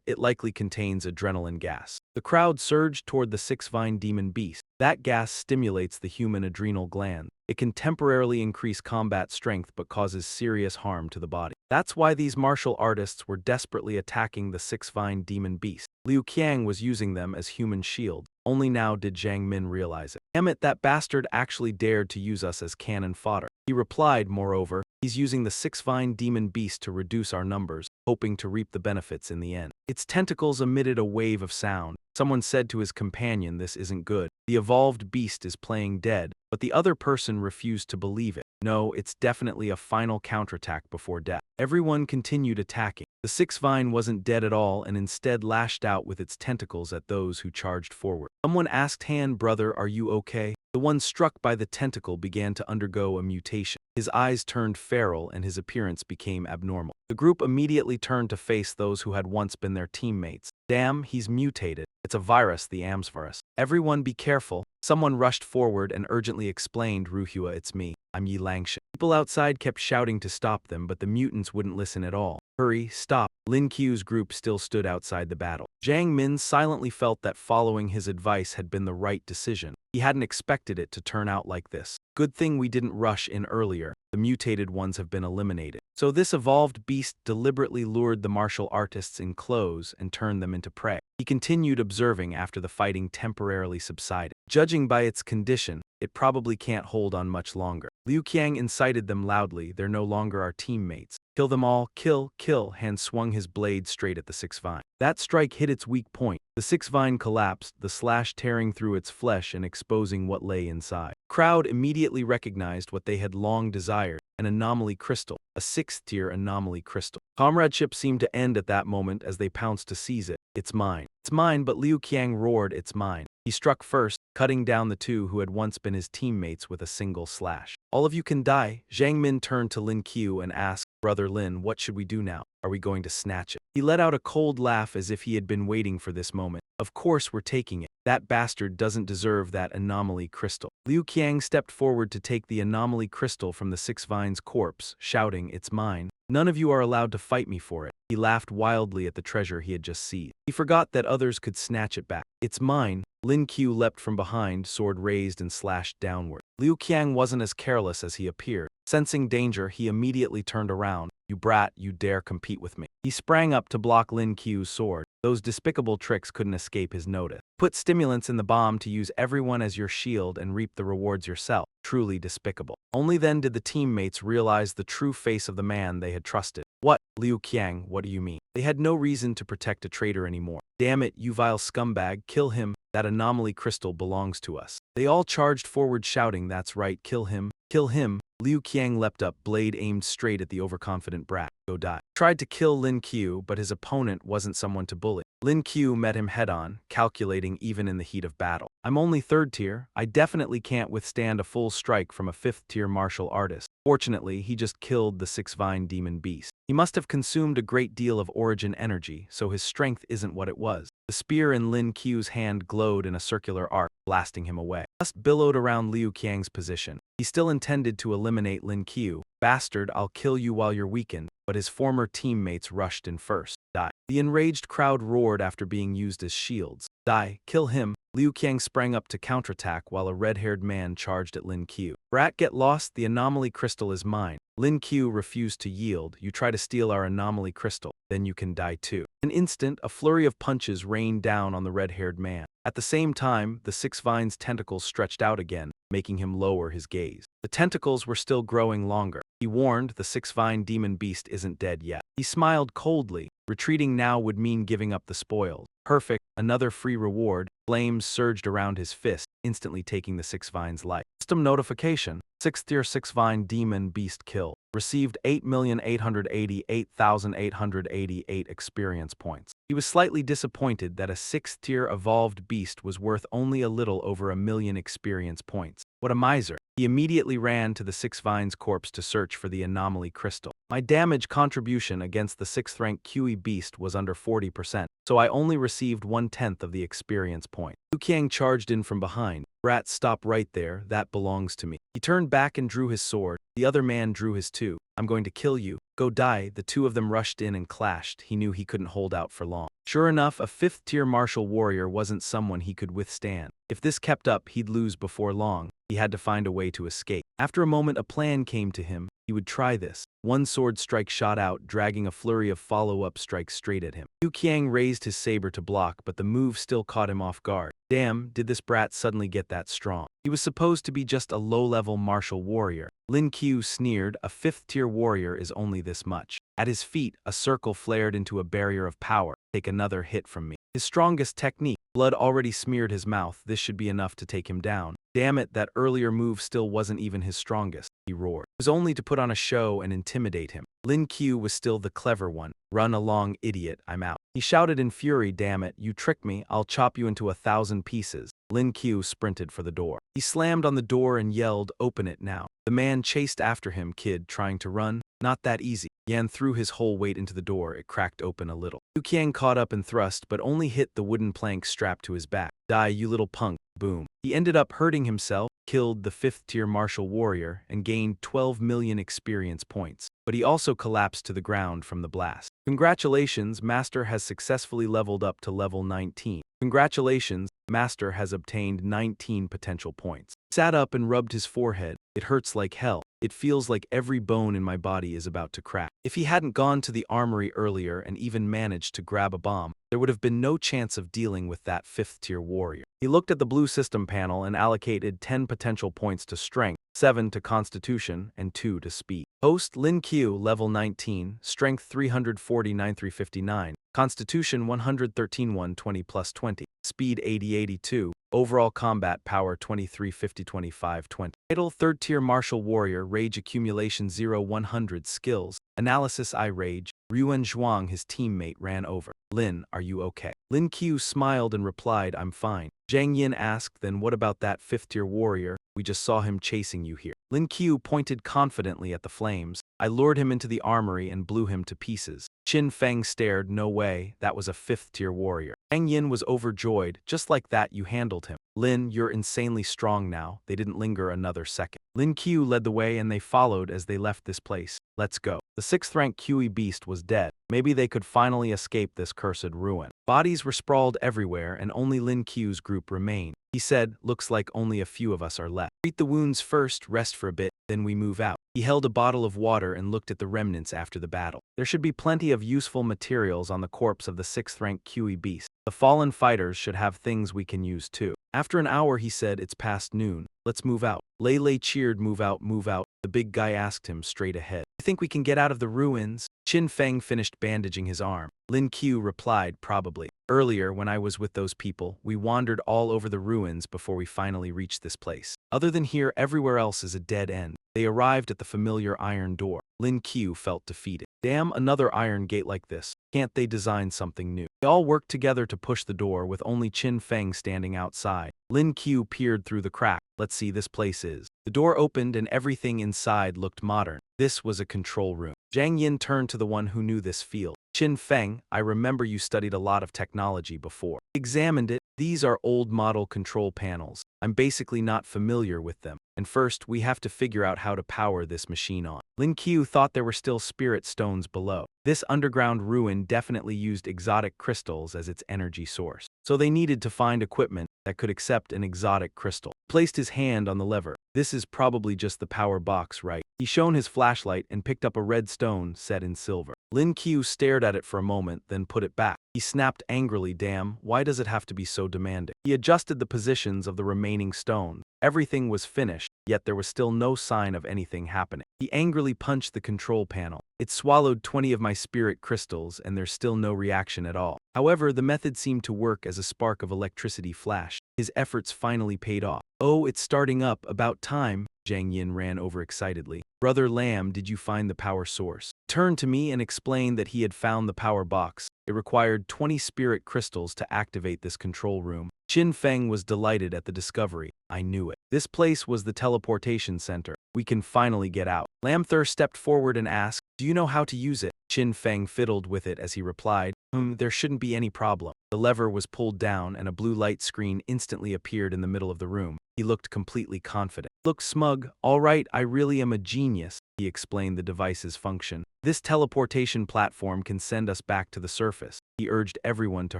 It likely contains adrenaline gas. The crowd surged toward the 6-vine demon beast. That gas stimulates the human adrenal gland. It can temporarily increase combat strength but causes serious harm to the body. That's why these martial artists were desperately attacking the 6-vine demon beast. Liu Qiang was using them as human shields. Only now did Jiang Min realize it. Damn it, that bastard actually dared to use us as cannon fodder. He replied, moreover, he's using the 6-vine demon beast to reduce our numbers, hoping to reap the benefits in the end. Its tentacles emitted a wave of sound. Someone said to his companion, this isn't good. The evolved beast is playing dead, but the other person refused to believe it. No, it's definitely a final counterattack before death. Everyone continued attacking. The 6-vine wasn't dead at all and instead lashed out with its tentacles at those who charged forward. Someone asked Han, brother, are you okay? The one struck by the tentacle began to undergo a mutation. His eyes turned feral and his appearance became abnormal. The group immediately turned to face those who had once been their teammates. Damn, he's mutated. It's a virus, the ambinhreview. Everyone be careful. Someone rushed forward and urgently explained, Ruhua, it's me. I'm Yi Langshan. People outside kept shouting to stop them, but the mutants wouldn't listen at all. Hurry, stop. Lin Qi's group still stood outside the battle. Jiang Min silently felt that following his advice had been the right decision. He hadn't expected it to turn out like this. Good thing we didn't rush in earlier. The mutated ones have been eliminated. So this evolved beast deliberately lured the martial artists in close and turned them into prey. He continued observing after the fighting temporarily subsided. Judging by its condition, It probably can't hold on much longer. Liu Qiang incited them loudly, they're no longer our teammates. Kill them all, kill, kill. Han swung his blade straight at the sixth vine. That strike hit its weak point. The sixth vine collapsed, the slash tearing through its flesh and exposing what lay inside. Crowd immediately recognized what they had long desired, an anomaly crystal, a sixth-tier anomaly crystal. Comradeship seemed to end at that moment as they pounced to seize it. It's mine. It's mine, but Liu Qiang roared, it's mine. He struck first, cutting down the two who had once been his teammates with a single slash. All of you can die. Zhang Min turned to Lin Qiu and asked, Brother Lin, what should we do now? Are we going to snatch it? He let out a cold laugh as if he had been waiting for this moment. Of course we're taking it. That bastard doesn't deserve that anomaly crystal. Liu Qiang stepped forward to take the anomaly crystal from the six vine's corpse, shouting, it's mine. None of you are allowed to fight me for it. He laughed wildly at the treasure he had just seized. He forgot that others could snatch it back. It's mine. Lin Qiu leapt from behind, sword raised and slashed downward. Liu Qiang wasn't as careless as he appeared. Sensing danger, he immediately turned around. You brat, you dare compete with me. He sprang up to block Lin Qiu's sword. Those despicable tricks couldn't escape his notice. Put stimulants in the bomb to use everyone as your shield and reap the rewards yourself. Truly despicable. Only then did the teammates realize the true face of the man they had trusted. What? Liu Qiang, what do you mean? They had no reason to protect a traitor anymore. Damn it, you vile scumbag, kill him. That anomaly crystal belongs to us. They all charged forward shouting, that's right, kill him. Kill him. Liu Qiang leapt up, blade aimed straight at the overconfident brat. Go die. Tried to kill Lin Qiu, but his opponent wasn't someone to bully. Lin Qiu met him head-on, calculating even in the heat of battle. I'm only third tier. I definitely can't withstand a full strike from a fifth-tier martial artist. Fortunately, he just killed the six-vine demon beast. He must have consumed a great deal of origin energy, so his strength isn't what it was. The spear in Lin Qiu's hand glowed in a circular arc, blasting him away. Dust billowed around Liu Qiang's position. He still intended to eliminate Lin Qiu. Bastard, I'll kill you while you're weakened. But his former teammates rushed in first. Die. The enraged crowd roared after being used as shields. Die. Kill him. Liu Qiang sprang up to counterattack while a red-haired man charged at Lin Qiu. Brat, get lost, the anomaly crystal is mine. Lin Qiu refused to yield. You try to steal our anomaly crystal, then you can die too. In an instant, a flurry of punches rained down on the red-haired man. At the same time, the six vine's tentacles stretched out again, making him lower his gaze. The tentacles were still growing longer. He warned, the six-vine demon beast isn't dead yet. He smiled coldly. Retreating now would mean giving up the spoils. Perfect, another free reward. Flames surged around his fist, instantly taking the six vine's life. System notification. 6th tier 6-vine demon beast kill. Received 8,888,888 experience points. He was slightly disappointed that a 6th tier evolved beast was worth only a little over 1,000,000 experience points. What a miser. He immediately ran to the six vine's corpse to search for the anomaly crystal. My damage contribution against the 6th rank QE beast was under 40%, so I only received 1/10 of the experience point. Liu Qiang charged in from behind. Brat, stop right there, that belongs to me. He turned back and drew his sword. The other man drew his too. I'm going to kill you. Go die. The two of them rushed in and clashed. He knew he couldn't hold out for long. Sure enough, a 5th-tier martial warrior wasn't someone he could withstand. If this kept up, he'd lose before long. He had to find a way to escape. After a moment, a plan came to him. He would try this. One sword strike shot out, dragging a flurry of follow-up strikes straight at him. Liu Qiang raised his saber to block, but the move still caught him off guard. Damn, did this brat suddenly get that strong? He was supposed to be just a low-level martial warrior. Lin Qiu sneered, a 5th-tier warrior is only this much. At his feet, a circle flared into a barrier of power. Take another hit from me. His strongest technique. Blood already smeared his mouth. This should be enough to take him down. Damn it, that earlier move still wasn't even his strongest. He roared. It was only to put on a show and intimidate him. Lin Qiu was still the clever one. Run along, idiot, I'm out. He shouted in fury, damn it, you tricked me, I'll chop you into 1,000 pieces. Lin Qiu sprinted for the door. He slammed on the door and yelled, open it now. The man chased after him, kid, trying to run. Not that easy. Yan threw his whole weight into the door. It cracked open a little. Liu Qiang caught up and thrust, but only hit the wooden plank strapped to his back. Die, you little punk. Boom. He ended up hurting himself, killed the 5th-tier martial warrior, and gained 12 million experience points. but he also collapsed to the ground from the blast. Congratulations, Master has successfully leveled up to level 19. Congratulations, Master has obtained 19 potential points. He sat up and rubbed his forehead. It hurts like hell. It feels like every bone in my body is about to crack. If he hadn't gone to the armory earlier and even managed to grab a bomb, there would have been no chance of dealing with that 5th-tier warrior. He looked at the blue system panel and allocated 10 potential points to strength, 7 to constitution, and 2 to speed. Host Lin Q, level 19, strength 349 359, constitution 113 120 plus 20, speed 80 82, overall combat power 23 50 25 20. Title 3rd tier martial warrior, rage accumulation 0 100, skills, analysis I rage. Ryuan Zhuang, his teammate, ran over. Lin, are you okay? Lin Q smiled and replied, I'm fine. Zhang Yin asked, then what about that 5th-tier warrior? We just saw him chasing you here. Lin Q pointed confidently at the flames. I lured him into the armory and blew him to pieces. Qin Feng stared, no way, that was a 5th-tier warrior. Zhang Yin was overjoyed, just like that you handled him. Lin, you're insanely strong now. They didn't linger another second. Lin Q led the way and they followed as they left this place. Let's go. The 6th-rank QE beast was dead. Maybe they could finally escape this cursed ruin. Bodies were sprawled everywhere and only Lin Q's group remained. He said, looks like only a few of us are left. Treat the wounds first, rest for a bit, then we move out. He held a bottle of water and looked at the remnants after the battle. There should be plenty of useful materials on the corpse of the 6th-rank QE beast. The fallen fighters should have things we can use too. After an hour he said, it's past noon. Let's move out. Lei Lei cheered, move out, move out. The big guy asked him straight ahead. You think we can get out of the ruins? Qin Feng finished bandaging his arm. Lin Q replied, probably. Earlier, when I was with those people, we wandered all over the ruins before we finally reached this place. Other than here, everywhere else is a dead end. They arrived at the familiar iron door. Lin Q felt defeated. Damn, another iron gate like this. Can't they design something new? They all worked together to push the door with only Qin Feng standing outside. Lin Q peered through the crack. Let's see, this place is. The door opened and everything inside looked modern. This was a control room. Zhang Yin turned to the one who knew this field. Qin Feng, I remember you studied a lot of technology before. Examined it. These are old model control panels. I'm basically not familiar with them. And first, we have to figure out how to power this machine on. Lin Q thought there were still spirit stones below. This underground ruin definitely used exotic crystals as its energy source. So they needed to find equipment that could accept an exotic crystal. He placed his hand on the lever. This is probably just the power box, right? He shone his flashlight and picked up a red stone set in silver. Lin Q stared at it for a moment, then put it back. He snapped angrily, damn, why does it have to be so demanding? He adjusted the positions of the remaining stones. Everything was finished, yet there was still no sign of anything happening. He angrily punched the control panel. It swallowed 20 of my spirit crystals and there's still no reaction at all. However, the method seemed to work as a spark of electricity flashed. His efforts finally paid off. Oh, it's starting up, about time. Zhang Yin ran over excitedly. Brother Lamb, did you find the power source? He turned to me and explained that he had found the power box. It required 20 spirit crystals to activate this control room. Qin Feng was delighted at the discovery. I knew it. This place was the teleportation center. We can finally get out. Lamther stepped forward and asked, do you know how to use it? Qin Feng fiddled with it as he replied, there shouldn't be any problem. The lever was pulled down and a blue light screen instantly appeared in the middle of the room. He looked completely confident. Look smug. All right, I really am a genius. He explained the device's function. This teleportation platform can send us back to the surface. He urged everyone to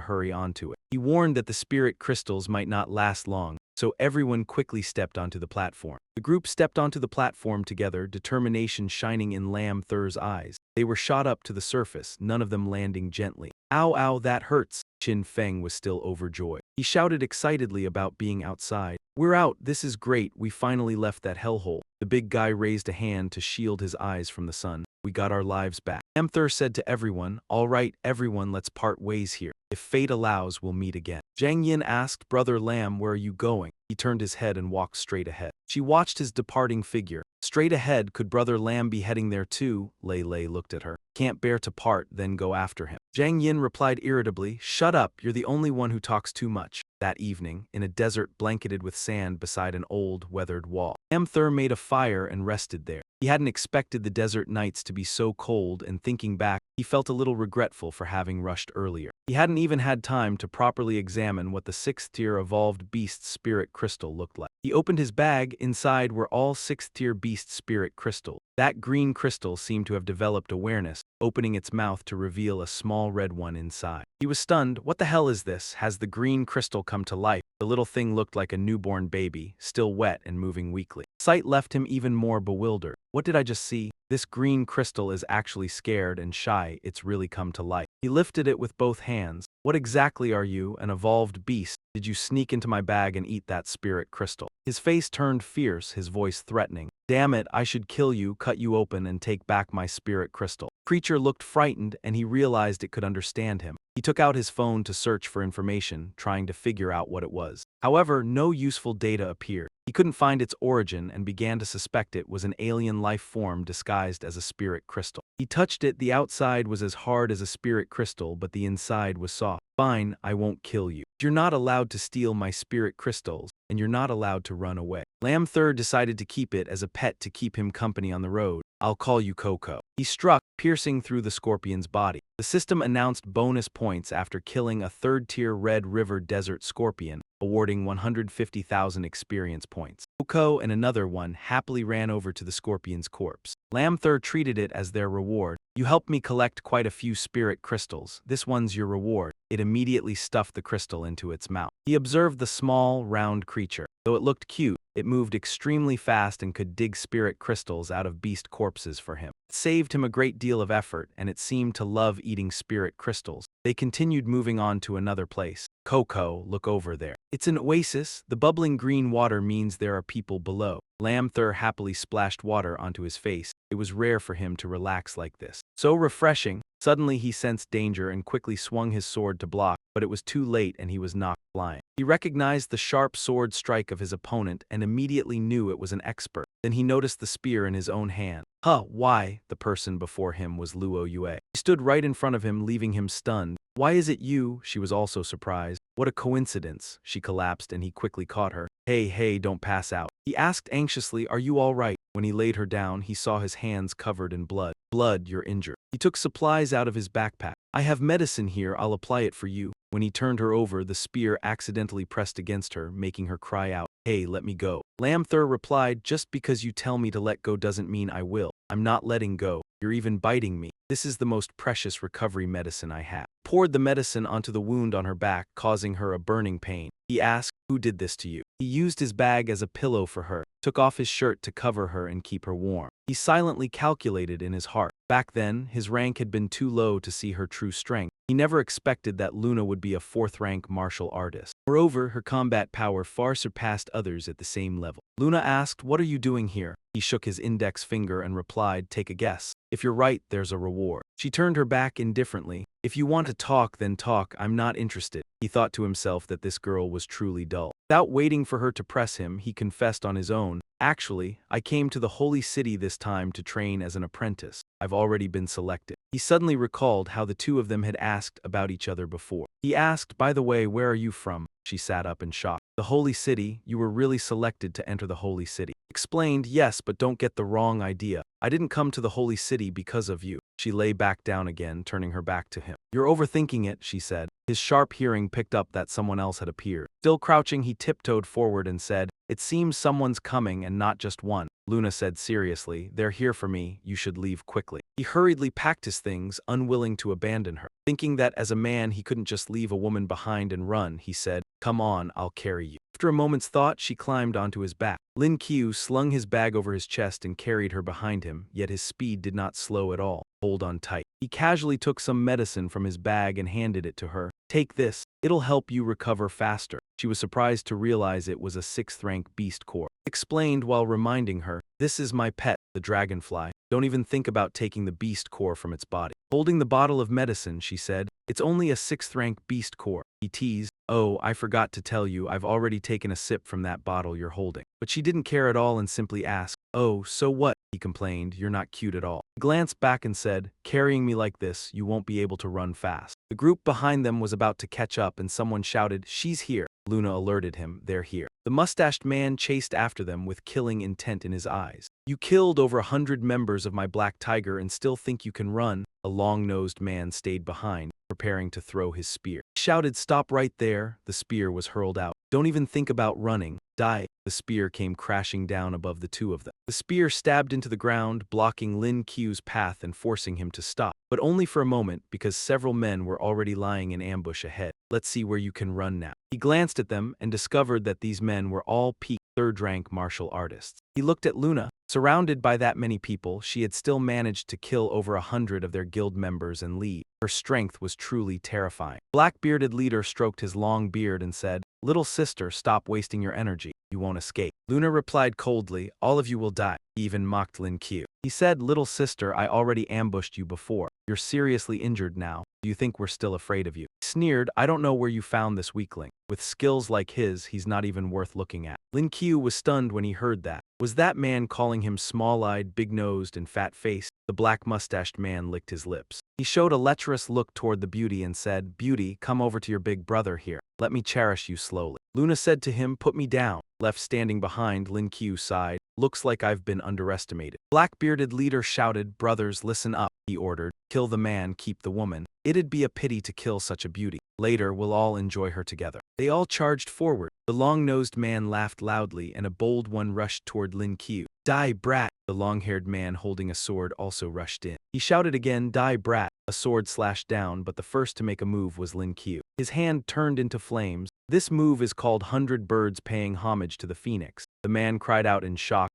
hurry onto it. He warned that the spirit crystals might not last long, so everyone quickly stepped onto the platform. The group stepped onto the platform together, determination shining in Lam Thur's eyes. They were shot up to the surface, none of them landing gently. Ow, ow, that hurts. Qin Feng was still overjoyed. He shouted excitedly about being outside. We're out, this is great, we finally left that hellhole. The big guy raised a hand to shield his eyes from the sun. We got our lives back. Amthur said to everyone, all right, everyone, let's part ways here. If fate allows, we'll meet again. Zhang Yin asked, Brother Lam, where are you going? He turned his head and walked straight ahead. She watched his departing figure. Straight ahead, could Brother Lam be heading there too? Lei Lei looked at her. Can't bear to part, then go after him. Zhang Yin replied irritably, shut up, you're the only one who talks too much. That evening, in a desert blanketed with sand beside an old, weathered wall, Amthur made a fire and rested there. He hadn't expected the desert nights to be so cold, and thinking back, he felt a little regretful for having rushed earlier. He hadn't even had time to properly examine what the 6th-tier evolved beast's spirit crystal looked like. He opened his bag. Inside were all 6th-tier beast spirit crystals. That green crystal seemed to have developed awareness, opening its mouth to reveal a small red one inside. He was stunned. What the hell is this? Has the green crystal come to life? The little thing looked like a newborn baby, still wet and moving weakly. Sight left him even more bewildered. What did I just see? This green crystal is actually scared and shy. It's really come to life. He lifted it with both hands. What exactly are you, an evolved beast? Did you sneak into my bag and eat that spirit crystal? His face turned fierce, his voice threatening. Damn it, I should kill you, cut you open, and take back my spirit crystal. Creature looked frightened, and he realized it could understand him. He took out his phone to search for information, trying to figure out what it was. However, no useful data appeared. He couldn't find its origin and began to suspect it was an alien life form disguised as a spirit crystal. He touched it. The outside was as hard as a spirit crystal, but the inside was soft. Fine, I won't kill you. You're not allowed to steal my spirit crystals, and you're not allowed to run away. Lamb Third decided to keep it as a pet to keep him company on the road. I'll call you Coco. He struck, piercing through the scorpion's body. The system announced bonus points after killing a 3rd-tier Red River Desert Scorpion, awarding 150,000 experience points. Coco and another one happily ran over to the scorpion's corpse. Lamb Third treated it as their reward. You helped me collect quite a few spirit crystals. This one's your reward. It immediately stuffed the crystal into its mouth. He observed the small, round creature. Though it looked cute, it moved extremely fast and could dig spirit crystals out of beast corpses for him. It saved him a great deal of effort, and it seemed to love eating spirit crystals. They continued moving on to another place. Coco, look over there. It's an oasis. The bubbling green water means there are people below. Lamb Thur happily splashed water onto his face. It was rare for him to relax like this. So refreshing. Suddenly he sensed danger and quickly swung his sword to block, but it was too late and he was knocked flying. He recognized the sharp sword strike of his opponent and immediately knew it was an expert. Then he noticed the spear in his own hand. Why? The person before him was Luo Yue. He stood right in front of him, leaving him stunned. Why is it you? She was also surprised. What a coincidence. She collapsed and he quickly caught her. Hey, don't pass out. He asked anxiously, are you all right? When he laid her down, he saw his hands covered in blood. Blood, you're injured. He took supplies out of his backpack. I have medicine here, I'll apply it for you. When he turned her over, the spear accidentally pressed against her, making her cry out, hey, let me go. Lamb Thur replied, just because you tell me to let go doesn't mean I will. I'm not letting go. You're even biting me. This is the most precious recovery medicine I have. Poured the medicine onto the wound on her back, causing her a burning pain. He asked, who did this to you? He used his bag as a pillow for her, took off his shirt to cover her and keep her warm. He silently calculated in his heart. Back then, his rank had been too low to see her true strength. He never expected that Luna would be a 4th-rank martial artist. Moreover, her combat power far surpassed others at the same level. Luna asked, what are you doing here? He shook his index finger and replied, take a guess. If you're right, there's a reward. She turned her back indifferently. If you want to talk, then talk. I'm not interested. He thought to himself that this girl was truly dull. Without waiting for her to press him, he confessed on his own. Actually, I came to the holy city this time to train as an apprentice. I've already been selected. He suddenly recalled how the two of them had asked about each other before. He asked, by the way, where are you from? She sat up in shock. The holy city? You were really selected to enter the holy city. Explained, yes, but don't get the wrong idea. I didn't come to the holy city because of you. She lay back down again, turning her back to him. You're overthinking it, she said. His sharp hearing picked up that someone else had appeared. Still crouching, he tiptoed forward and said, it seems someone's coming and not just one. Luna said seriously, they're here for me, you should leave quickly. He hurriedly packed his things, unwilling to abandon her. Thinking that as a man he couldn't just leave a woman behind and run, he said, come on, I'll carry you. After a moment's thought, she climbed onto his back. Lin Qiu slung his bag over his chest and carried her behind him, yet his speed did not slow at all. Hold on tight. He casually took some medicine from his bag and handed it to her. Take this. It'll help you recover faster. She was surprised to realize it was a 6th-rank beast core. Explained while reminding her, this is my pet, the dragonfly. Don't even think about taking the beast core from its body. Holding the bottle of medicine, she said, it's only a 6th-rank beast core. He teased, oh, I forgot to tell you, I've already taken a sip from that bottle you're holding. But she didn't care at all and simply asked, oh, so what? He complained, you're not cute at all. He glanced back and said, carrying me like this, you won't be able to run fast. The group behind them was about to catch up and someone shouted, she's here. Luna alerted him, they're here. The mustached man chased after them with killing intent in his eyes. You killed over 100 members of my black tiger and still think you can run? A long-nosed man stayed behind, preparing to throw his spear. He shouted, stop right there. The spear was hurled out. Don't even think about running. Die! The spear came crashing down above the two of them. The spear stabbed into the ground, blocking Lin Qiu's path and forcing him to stop. But only for a moment, because several men were already lying in ambush ahead. Let's see where you can run now. He glanced at them and discovered that these men were all peak third-rank martial artists. He looked at Luna. Surrounded by that many people, she had still managed to kill over 100 of their guild members and leave. Her strength was truly terrifying. Black-bearded leader stroked his long beard and said, "Little sister, stop wasting your energy. You won't escape." Luna replied coldly, "All of you will die." He even mocked Lin Qiu. He said, "Little sister, I already ambushed you before. You're seriously injured now. Do you think we're still afraid of you?" He sneered, "I don't know where you found this weakling. With skills like his, he's not even worth looking at." Lin Qiu was stunned when he heard that. Was that man calling him small-eyed, big-nosed, and fat-faced? The black-mustached man licked his lips. He showed a lecherous look toward the beauty and said, "Beauty, come over to your big brother here. Let me cherish you slowly." Luna said to him, "Put me down." Left standing behind, Lin Qiu sighed, "Looks like I've been underestimated." Black-bearded leader shouted, "Brothers, listen up," he ordered. "Kill the man, keep the woman. It'd be a pity to kill such a beauty. Later, we'll all enjoy her together." They all charged forward. The long-nosed man laughed loudly, and a bold one rushed toward Lin Qiu. "Die, brat!" The long-haired man holding a sword also rushed in. He shouted again, "Die, brat!" A sword slashed down, but the first to make a move was Lin Qiu. His hand turned into flames. This move is called 100 Birds Paying Homage to the Phoenix. The man cried out in shock,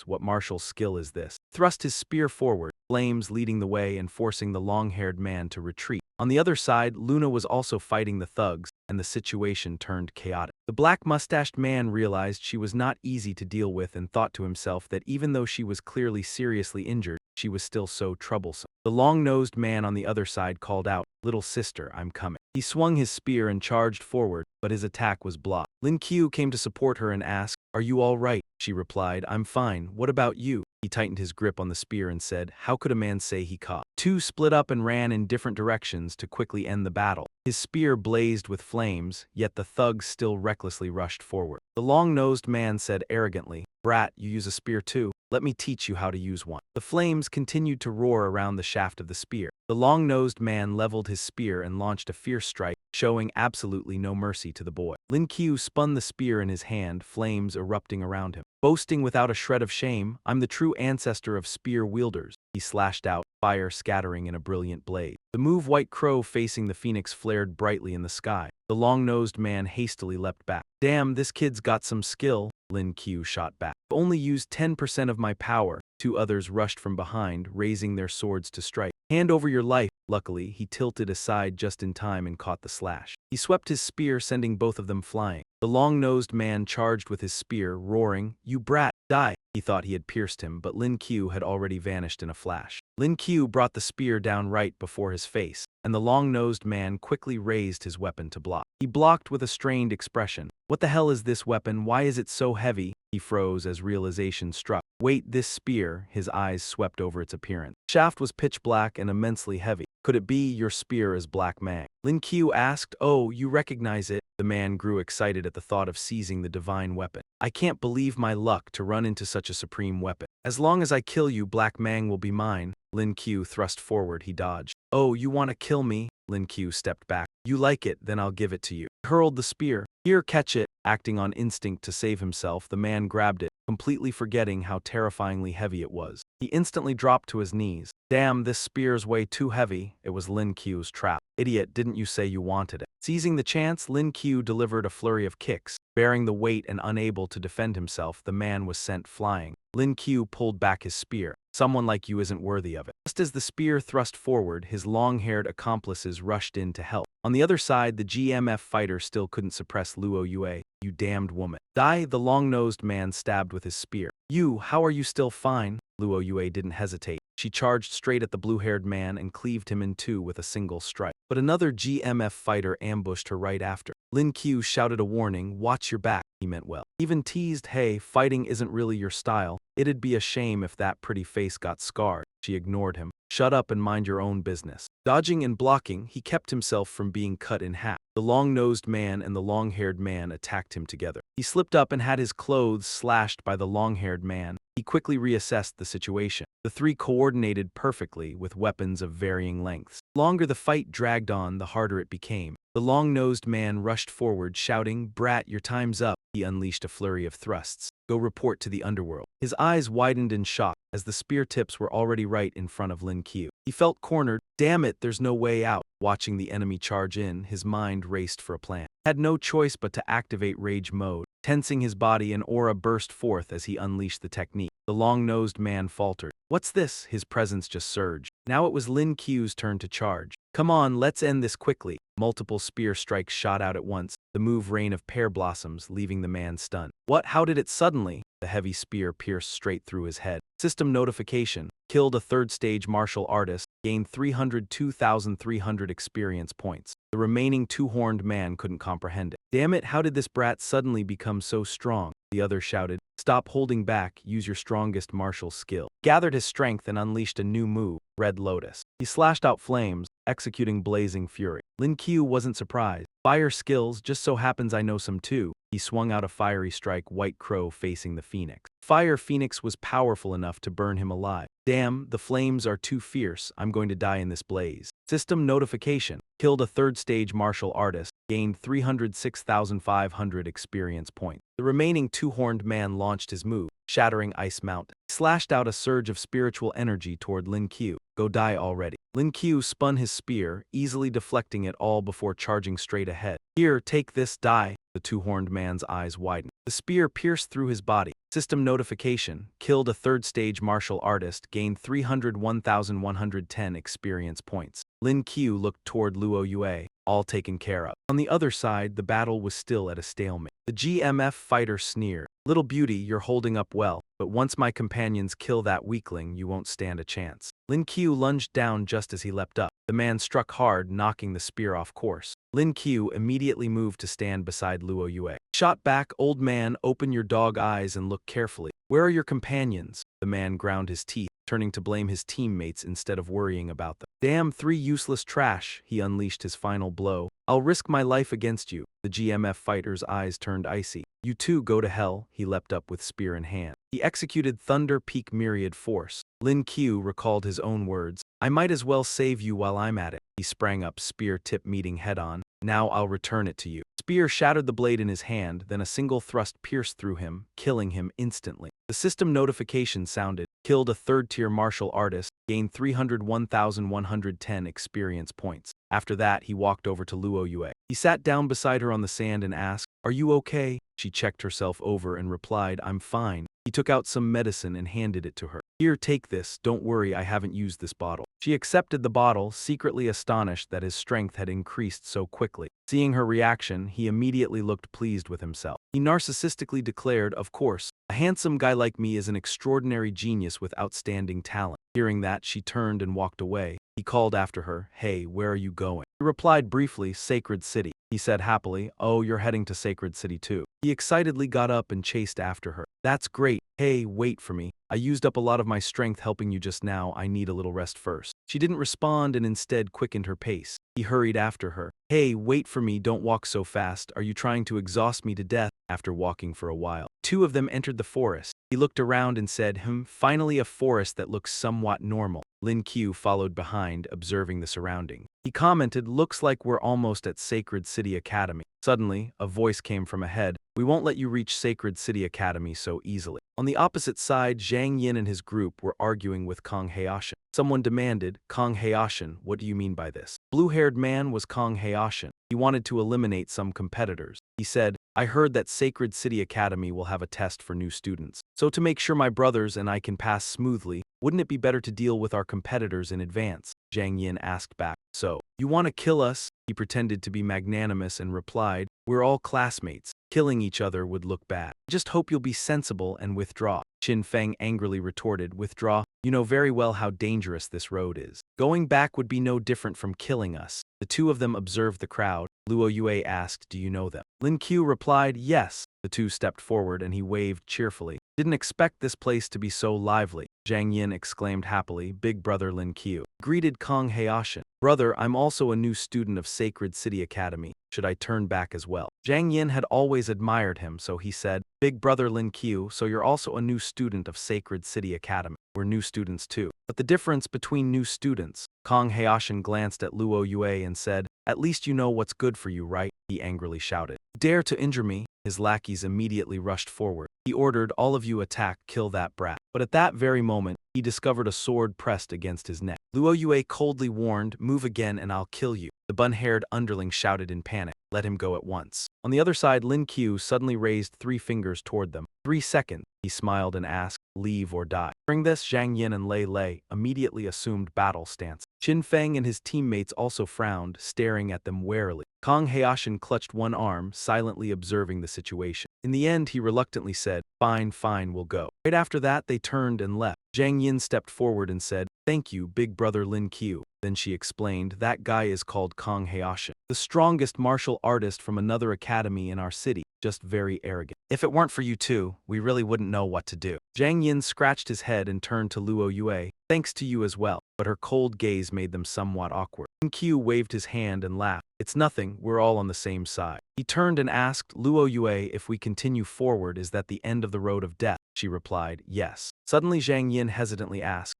What martial skill is this?" Thrust his spear forward, flames leading the way and forcing the long-haired man to retreat. On the other side, Luna was also fighting the thugs, and the situation turned chaotic. The black-mustached man realized she was not easy to deal with and thought to himself that even though she was clearly seriously injured, she was still so troublesome. The long-nosed man on the other side called out, "Little sister, I'm coming." He swung his spear and charged forward, but his attack was blocked. Lin Qiu came to support her and asked, "Are you all right?" She replied, "I'm fine. What about you?" He tightened his grip on the spear and said, "How could a man say he caught?" Two split up and ran in different directions to quickly end the battle. His spear blazed with flames, yet the thugs still recklessly rushed forward. The long-nosed man said arrogantly, "Brat, you use a spear too? Let me teach you how to use one." The flames continued to roar around the shaft of the spear. The long-nosed man leveled his spear and launched a fierce strike, showing absolutely no mercy to the boy. Lin Qiu spun the spear in his hand, flames erupting around him. Boasting without a shred of shame, "I'm the true ancestor of spear wielders," he slashed out, fire scattering in a brilliant blaze. The move White Crow facing the phoenix flared brightly in the sky. The long-nosed man hastily leapt back. "Damn, this kid's got some skill," Lin Qiu shot back. "I've only used 10% of my power." Two others rushed from behind, raising their swords to strike. "Hand over your life." Luckily, he tilted aside just in time and caught the slash. He swept his spear, sending both of them flying. The long-nosed man charged with his spear, roaring, "You brat, die!" He thought he had pierced him, but Lin Qiu had already vanished in a flash. Lin Qiu brought the spear down right before his face, and the long-nosed man quickly raised his weapon to block. He blocked with a strained expression. "What the hell is this weapon? Why is it so heavy?" He froze as realization struck. "Wait, this spear," his eyes swept over its appearance. The shaft was pitch black and immensely heavy. "Could it be your spear is Black Mang?" Lin Qiu asked. "Oh, you recognize it?" The man grew excited at the thought of seizing the divine weapon. "I can't believe my luck to run into such a supreme weapon. As long as I kill you, Black Mang will be mine." Lin Qiu thrust forward, he dodged. "Oh, you want to kill me?" Lin Qiu stepped back. "You like it, then I'll give it to you." He hurled the spear. "Here, catch it." Acting on instinct to save himself, the man grabbed it, completely forgetting how terrifyingly heavy it was. He instantly dropped to his knees. "Damn, this spear's way too heavy." It was Lin Qiu's trap. "Idiot, didn't you say you wanted it?" Seizing the chance, Lin Qiu delivered a flurry of kicks. Bearing the weight and unable to defend himself, the man was sent flying. Lin Qiu pulled back his spear. "Someone like you isn't worthy of it." Just as the spear thrust forward, his long-haired accomplices rushed in to help. On the other side, the GMF fighter still couldn't suppress Luo Yue. "You damned woman. Die!" The long-nosed man stabbed with his spear. "You, how are you still fine?" Luo Yue didn't hesitate. She charged straight at the blue-haired man and cleaved him in two with a single strike. But another GMF fighter ambushed her right after. Lin Qiu shouted a warning, "Watch your back." He meant well. Even teased, "Hey, fighting isn't really your style. It'd be a shame if that pretty face got scarred." She ignored him. "Shut up and mind your own business." Dodging and blocking, he kept himself from being cut in half. The long-nosed man and the long-haired man attacked him together. He slipped up and had his clothes slashed by the long-haired man. He quickly reassessed the situation. The three coordinated perfectly with weapons of varying lengths. The longer the fight dragged on, the harder it became. The long-nosed man rushed forward, shouting, "Brat, your time's up." He unleashed a flurry of thrusts. Go report to the underworld. His eyes widened in shock as the spear tips were already right in front of Lin Qiu. He felt cornered. Damn it, there's no way out. Watching the enemy charge in, his mind raced for a plan. Had no choice but to activate rage mode. Tensing his body, an aura burst forth as he unleashed the technique. The long-nosed man faltered. What's this? His presence just surged. Now it was Lin Qiu's turn to charge. Come on, let's end this quickly. Multiple spear strikes shot out at once, the move rain of pear blossoms, leaving the man stunned. What? How did it suddenly? The heavy spear pierced straight through his head. System notification. Killed a third-stage martial artist, gained 302,300 experience points. The remaining two-horned man couldn't comprehend it. Damn it, how did this brat suddenly become so strong? The other shouted. Stop holding back, use your strongest martial skill. Gathered his strength and unleashed a new move, Red Lotus. He slashed out flames, executing blazing fury. Lin Qiu wasn't surprised. Fire skills, just so happens I know some too. He swung out a fiery strike, White Crow facing the Phoenix. Fire Phoenix was powerful enough to burn him alive. Damn, the flames are too fierce, I'm going to die in this blaze. System notification. Killed a third-stage martial artist, gained 306,500 experience points. The remaining two-horned man launched his move, shattering Ice Mountain. He slashed out a surge of spiritual energy toward Lin Qiu. Go die already. Lin Qiu spun his spear, easily deflecting it all before charging straight ahead. Here, take this, die. The two-horned man's eyes widened. The spear pierced through his body. System notification. Killed a third-stage martial artist, gained 301,110 experience points. Lin Qiu looked toward Luo Yue, all taken care of. On the other side, the battle was still at a stalemate. The GMF fighter sneered. Little beauty, you're holding up well, but once my companions kill that weakling, you won't stand a chance. Lin Qiu lunged down just as he leapt up. The man struck hard, knocking the spear off course. Lin Qiu immediately moved to stand beside Luo Yue. Shot back, old man, open your dog eyes and look carefully. Where are your companions? The man ground his teeth, turning to blame his teammates instead of worrying about them. Damn, three useless trash, he unleashed his final blow. I'll risk my life against you. The GMF fighter's eyes turned icy. You too go to hell, he leapt up with spear in hand. He executed Thunder Peak Myriad Force. Lin Qiu recalled his own words. I might as well save you while I'm at it. He sprang up, spear tip meeting head-on. Now I'll return it to you. Spear shattered the blade in his hand, then a single thrust pierced through him, killing him instantly. The system notification sounded. Killed a third-tier martial artist, gained 301,110 experience points. After that, he walked over to Luo Yue. He sat down beside her on the sand and asked, Are you okay? She checked herself over and replied, I'm fine. He took out some medicine and handed it to her. Here, take this. Don't worry, I haven't used this bottle. She accepted the bottle, secretly astonished that his strength had increased so quickly. Seeing her reaction, he immediately looked pleased with himself. He narcissistically declared, Of course, a handsome guy like me is an extraordinary genius with outstanding talent. Hearing that, she turned and walked away. He called after her, Hey, where are you going? She replied briefly, Sacred City. He said happily, Oh, you're heading to Sacred City too. He excitedly got up and chased after her. That's great. Hey, wait for me. I used up a lot of my strength helping you just now. I need a little rest first. She didn't respond and instead quickened her pace. He hurried after her. Hey, wait for me. Don't walk so fast. Are you trying to exhaust me to death? After walking for a while, two of them entered the forest. He looked around and said, finally a forest that looks somewhat normal. Lin Qiu followed behind, observing the surrounding. He commented, Looks like we're almost at Sacred City Academy. Suddenly, a voice came from ahead. We won't let you reach Sacred City Academy so easily. On the opposite side, Zhang Yin and his group were arguing with Kong Heashan. Someone demanded, Kong Heashan, what do you mean by this? Blue-haired man was Kong Heashan. He wanted to eliminate some competitors. He said, I heard that Sacred City Academy will have a test for new students. So to make sure my brothers and I can pass smoothly, wouldn't it be better to deal with our competitors in advance? Zhang Yin asked back. So, you want to kill us? He pretended to be magnanimous and replied, We're all classmates. Killing each other would look bad. Just hope you'll be sensible and withdraw. Qin Feng angrily retorted, Withdraw? You know very well how dangerous this road is. Going back would be no different from killing us. The two of them observed the crowd. Luo Yue asked, Do you know them? Lin Qiu replied, Yes. The two stepped forward and he waved cheerfully. Didn't expect this place to be so lively. Zhang Yin exclaimed happily, Big brother Lin Qiu. Greeted Kong Heashan. Brother, I'm also a new student of Sacred City Academy. Should I turn back as well? Zhang Yin had always admired him, so he said, Big brother Lin Qiu, so you're also a new student of Sacred City Academy. We're new students too. But the difference between new students, Kong Heashan glanced at Luo Yue and said, At least you know what's good for you, right? He angrily shouted. Dare to injure me? His lackeys immediately rushed forward. He ordered, all of you attack, kill that brat. But at that very moment, he discovered a sword pressed against his neck. Luo Yue coldly warned, move again and I'll kill you. The bun-haired underling shouted in panic, let him go at once. On the other side, Lin Qiu suddenly raised 3 fingers toward them. 3 seconds, he smiled and asked, leave or die. During this, Zhang Yin and Lei Lei immediately assumed battle stance. Qin Feng and his teammates also frowned, staring at them warily. Kong Heishan clutched one arm, silently observing the situation. In the end, he reluctantly said, fine, we'll go. Right after that, they turned and left. Zhang Yin stepped forward and said, thank you, big brother Lin Qiu. Then she explained, that guy is called Kong Heishan, the strongest martial artist from another academy in our city, just very arrogant. If it weren't for you two, we really wouldn't know what to do. Zhang Yin scratched his head and turned to Luo Yue, thanks to you as well, but her cold gaze made them somewhat awkward. Lin Qiu waved his hand and laughed. It's nothing, we're all on the same side. He turned and asked Luo Yue, if we continue forward, is that the end of the road of death? She replied, yes. Suddenly Zhang Yin hesitantly asked,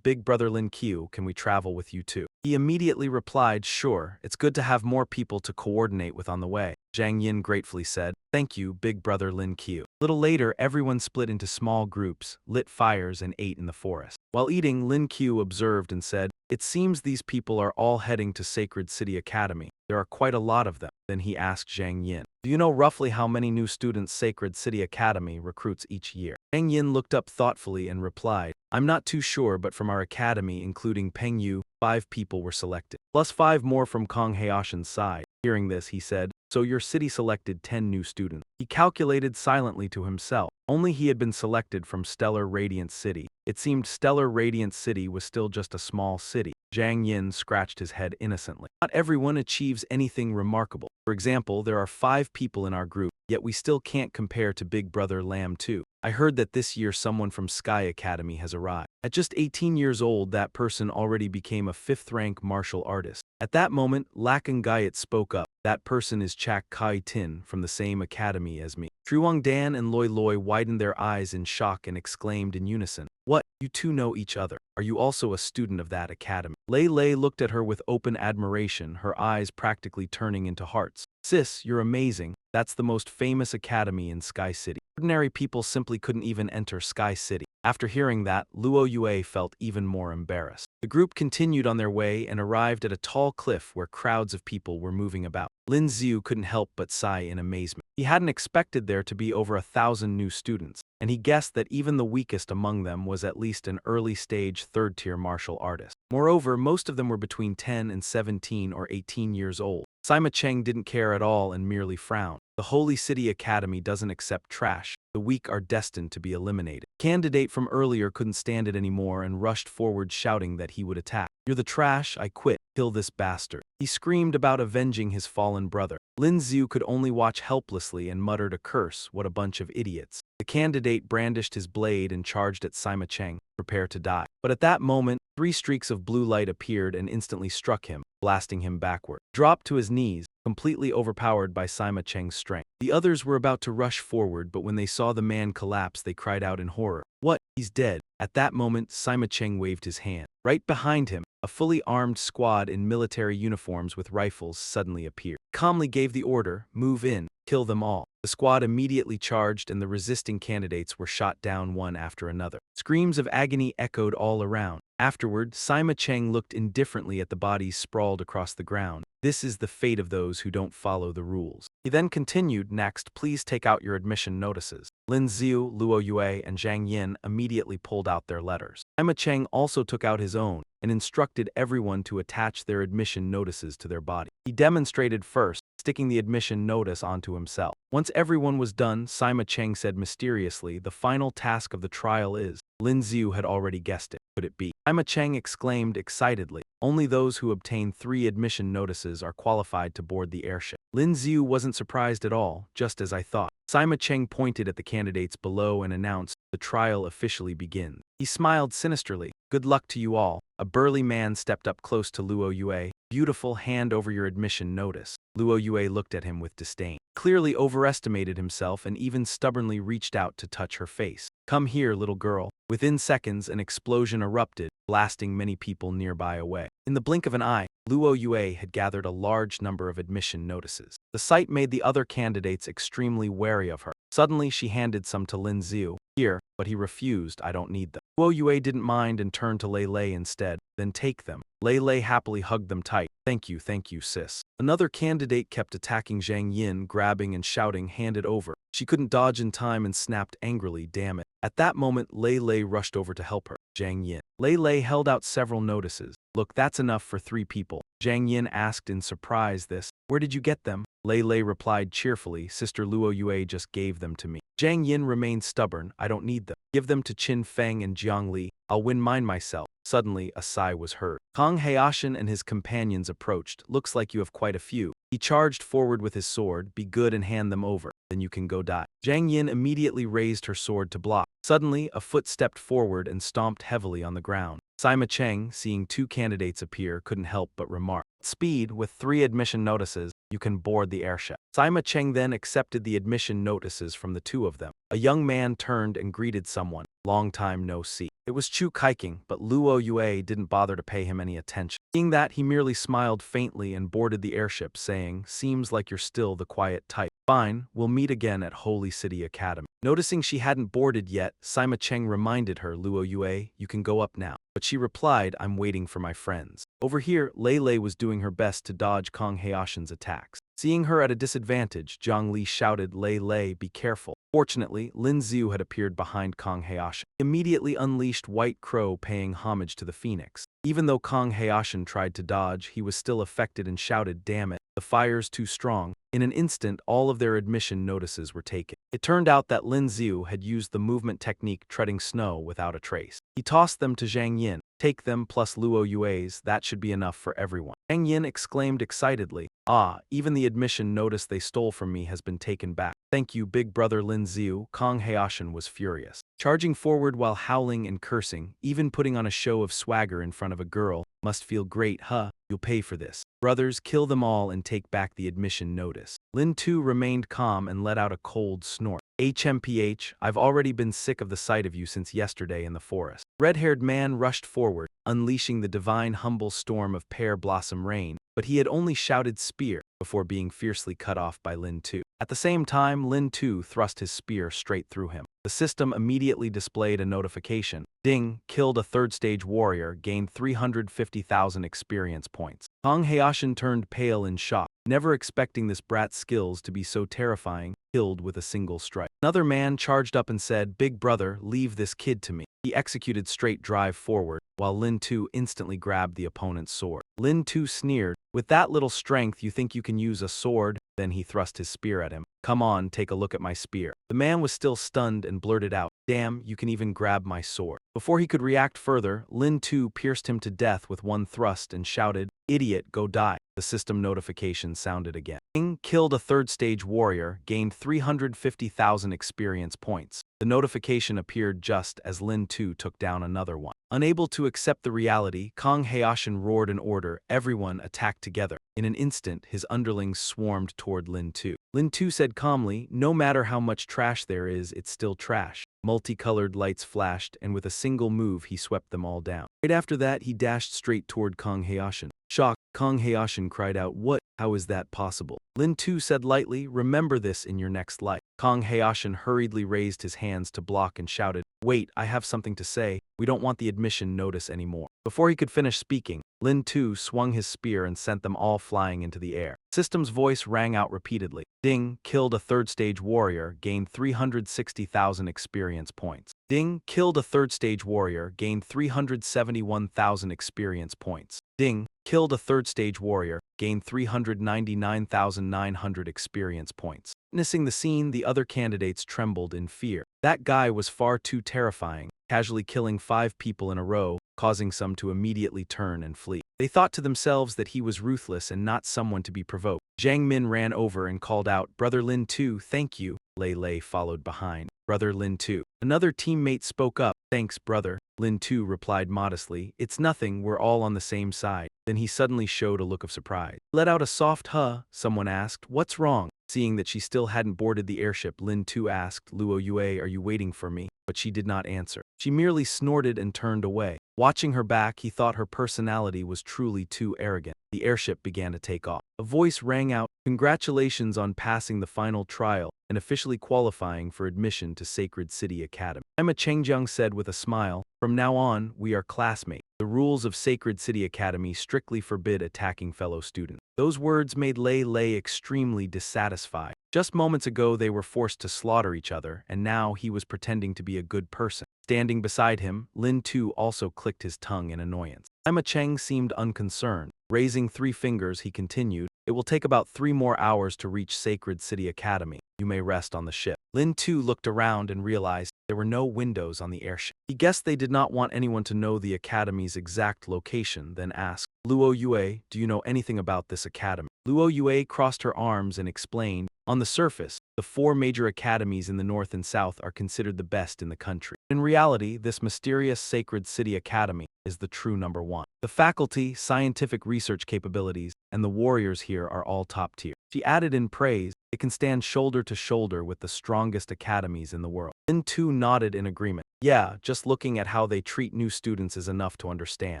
big brother Lin Qiu, can we travel with you too? He immediately replied, sure, it's good to have more people to coordinate with on the way. Zhang Yin gratefully said, thank you, big brother Lin Qiu. A little later, everyone split into small groups, lit fires and ate in the forest. While eating, Lin Qiu observed and said, it seems these people are all heading to Sacred City Academy. There are quite a lot of them. Then he asked Zhang Yin, do you know roughly how many new students Sacred City Academy recruits each year? Zhang Yin looked up thoughtfully and replied, I'm not too sure, but from our academy, including Peng Yu, 5 people were selected, plus 5 more from Kong Heishan's side. Hearing this, he said, so your city selected 10 new students. He calculated silently to himself. Only he had been selected from Stellar Radiant City. It seemed Stellar Radiant City was still just a small city. Zhang Yin scratched his head innocently. Not everyone achieves anything remarkable. For example, there are 5 people in our group, yet we still can't compare to Big Brother Lam 2. I heard that this year someone from Sky Academy has arrived. At just 18 years old, that person already became a 5th-rank martial artist. At that moment, Lakan Gayat spoke up. That person is Chak Kai Tin from the same academy as me. Truong Dan and Loi Loi widened their eyes in shock and exclaimed in unison, what? You two know each other. Are you also a student of that academy? Lei Lei looked at her with open admiration, her eyes practically turning into hearts. Sis, you're amazing. That's the most famous academy in Sky City. Ordinary people simply couldn't even enter Sky City. After hearing that, Luo Yue felt even more embarrassed. The group continued on their way and arrived at a tall cliff where crowds of people were moving about. Lin Xiu couldn't help but sigh in amazement. He hadn't expected there to be over 1,000 new students, and he guessed that even the weakest among them was at least an early-stage 3rd-tier martial artist. Moreover, most of them were between 10 and 17 or 18 years old. Sima Cheng didn't care at all and merely frowned. The Holy City Academy doesn't accept trash. The weak are destined to be eliminated. Candidate from earlier couldn't stand it anymore and rushed forward shouting that he would attack. You're the trash, I quit. Kill this bastard. He screamed about avenging his fallen brother. Lin Xiu could only watch helplessly and muttered a curse, what a bunch of idiots. The candidate brandished his blade and charged at Sima Cheng, prepare to die. But at that moment, 3 streaks of blue light appeared and instantly struck him, blasting him backward. Dropped to his knees, completely overpowered by Sima Cheng's strength. The others were about to rush forward, but when they saw the man collapse, they cried out in horror. What? He's dead. At that moment, Sima Cheng waved his hand. Right behind him, a fully armed squad in military uniforms with rifles suddenly appeared. He calmly gave the order, move in, kill them all. The squad immediately charged and the resisting candidates were shot down one after another. Screams of agony echoed all around. Afterward, Sima Cheng looked indifferently at the bodies sprawled across the ground. This is the fate of those who don't follow the rules. He then continued, next, please take out your admission notices. Lin Xiu, Luo Yue, and Zhang Yin immediately pulled out their letters. Sima Cheng also took out his own and instructed everyone to attach their admission notices to their body. He demonstrated first, sticking the admission notice onto himself. Once everyone was done, Sima Cheng said mysteriously, the final task of the trial is. Lin Xiu had already guessed it. Could it be? Sima Cheng exclaimed excitedly, only those who obtain 3 admission notices are qualified to board the airship. Lin Xiu wasn't surprised at all, just as I thought. Sima Cheng pointed at the candidates below and announced, the trial officially begins. He smiled sinisterly. Good luck to you all. A burly man stepped up close to Luo Yue. Beautiful, hand over your admission notice. Luo Yue looked at him with disdain. Clearly overestimated himself and even stubbornly reached out to touch her face. Come here, little girl. Within seconds, an explosion erupted, blasting many people nearby away. In the blink of an eye, Luo Yue had gathered a large number of admission notices. The sight made the other candidates extremely wary of her. Suddenly, she handed some to Lin Xiu. Here, but he refused. I don't need them. Luo Yue didn't mind and turned to Lei Lei instead. Then take them. Lei Lei happily hugged them tight. Thank you, sis. Another candidate kept attacking Zhang Yin, grabbing and shouting, hand it over. She couldn't dodge in time and snapped angrily, damn it. At that moment, Lei Lei rushed over to help her. Zhang Yin. Lei Lei held out several notices. Look, that's enough for 3 people. Zhang Yin asked in surprise this. Where did you get them? Lei Lei replied cheerfully, Sister Luo Yue just gave them to me. Zhang Yin remained stubborn. I don't need them. Give them to Qin Feng and Jiang Li. I'll win mine myself. Suddenly, a sigh was heard. Kang Heashan and his companions approached. Looks like you have quite a few. He charged forward with his sword. Be good and hand them over. Then you can go die. Zhang Yin immediately raised her sword to block. Suddenly, a foot stepped forward and stomped heavily on the ground. Sima Cheng, seeing 2 candidates appear, couldn't help but remark. Speed, with 3 admission notices, you can board the airship. Sima Cheng then accepted the admission notices from the 2 of them. A young man turned and greeted someone. Long time no see. It was Chu Kaiking, but Luo Yue didn't bother to pay him any attention. Seeing that, he merely smiled faintly and boarded the airship, saying, seems like you're still the quiet type. Fine, we'll meet again at Holy City Academy. Noticing she hadn't boarded yet, Sima Cheng reminded her, Luo Yue, you can go up now. But she replied, I'm waiting for my friends. Over here, Lei Lei was doing her best to dodge Kang Heashan's attacks. Seeing her at a disadvantage, Jiang Li shouted, Lei Lei, be careful. Fortunately, Lin Xiu had appeared behind Kang Heashan. He immediately unleashed White Crow, paying homage to the phoenix. Even though Kang Heashan tried to dodge, he was still affected and shouted, damn it, the fire's too strong. In an instant, all of their admission notices were taken. It turned out that Lin Xiu had used the movement technique treading snow without a trace. He tossed them to Zhang Yin. Take them plus Luo Yue's, that should be enough for everyone. Zhang Yin exclaimed excitedly, ah, even the admission notice they stole from me has been taken back. Thank you, big brother Lin Xiu. Kang Heashan was furious. Charging forward while howling and cursing, even putting on a show of swagger in front of a girl, must feel great, huh? You'll pay for this. Brothers, kill them all and take back the admission notice. Lin Tu remained calm and let out a cold snort. HMPH, I've already been sick of the sight of you since yesterday in the forest. Red-haired man rushed forward, unleashing the divine humble storm of pear blossom rain, but he had only shouted spear before being fiercely cut off by Lin Tu. At the same time, Lin Tu thrust his spear straight through him. The system immediately displayed a notification. Ding, killed a 3rd-stage warrior, gained 350,000 experience points. Kang Heashan turned pale in shock, never expecting this brat's skills to be so terrifying, killed with a single strike. Another man charged up and said, Big brother, leave this kid to me. He executed straight drive forward, while Lin Tu instantly grabbed the opponent's sword. Lin Tu sneered, with that little strength you think you can use a sword? Then he thrust his spear at him. Come on, take a look at my spear. The man was still stunned and blurted out, damn, you can even grab my sword. Before he could react further, Lin Tu pierced him to death with one thrust and shouted, idiot, go die. The system notification sounded again. King killed a 3rd-stage warrior, gained 350,000 experience points. The notification appeared just as Lin Tu took down another one. Unable to accept the reality, Kang Heashan roared an order, everyone attack together. In an instant, his underlings swarmed toward Lin Tu. Lin Tu said calmly, no matter how much trash there is, it's still trash. Multicolored lights flashed, and with a single move he swept them all down. Right after that, he dashed straight toward Kang Heashan. Shocked, Kang Heashan cried out, what? How is that possible? Lin Tu said lightly, remember this in your next life. Kang Heashan hurriedly raised his hands to block and shouted, wait, I have something to say. We don't want the admission notice anymore. Before he could finish speaking, Lin Tu swung his spear and sent them all flying into the air. System's voice rang out repeatedly. Ding, killed a 3rd-stage warrior, gained 360,000 experience points. Ding, killed a 3rd-stage warrior, gained 371,000 experience points. Ding, killed a 3rd-stage warrior, gained 399,900 experience points. Witnessing the scene, the other candidates trembled in fear. That guy was far too terrifying, casually killing 5 people in a row, causing some to immediately turn and flee. They thought to themselves that he was ruthless and not someone to be provoked. Zhang Min ran over and called out, Brother Lin Tu, thank you. Lei Lei followed behind. Brother Lin Tu. Another teammate spoke up, thanks brother. Lin Tu replied modestly, it's nothing, we're all on the same side. Then he suddenly showed a look of surprise. Let out a soft huh. Someone asked, "What's wrong?" Seeing that she still hadn't boarded the airship, Lin too asked, "Luo Yue, are you waiting for me?" But she did not answer. She merely snorted and turned away. Watching her back, he thought her personality was truly too arrogant. The airship began to take off. A voice rang out, "Congratulations on passing the final trial and officially qualifying for admission to Sacred City Academy." Emma Chengjiang said with a smile, "From now on, we are classmates. The rules of Sacred City Academy strictly forbid attacking fellow students." Those words made Lei Lei extremely dissatisfied. Just moments ago they were forced to slaughter each other, and now he was pretending to be a good person. Standing beside him, Lin too also clicked his tongue in annoyance. Sima Cheng seemed unconcerned. Raising 3 fingers, he continued, "It will take about 3 more hours to reach Sacred City Academy. You may rest on the ship." Lin too looked around and realized there were no windows on the airship. He guessed they did not want anyone to know the academy's exact location, then asked, "Luo Yue, do you know anything about this academy?" Luo Yue crossed her arms and explained, "On the surface, the 4 major academies in the north and south are considered the best in the country. In reality, this mysterious Sacred City Academy is the true number 1. The faculty, scientific research capabilities, and the warriors here are all top tier." She added in praise, "It can stand shoulder to shoulder with the strongest academies in the world." Lin too nodded in agreement. "Yeah, just looking at how they treat new students is enough to understand."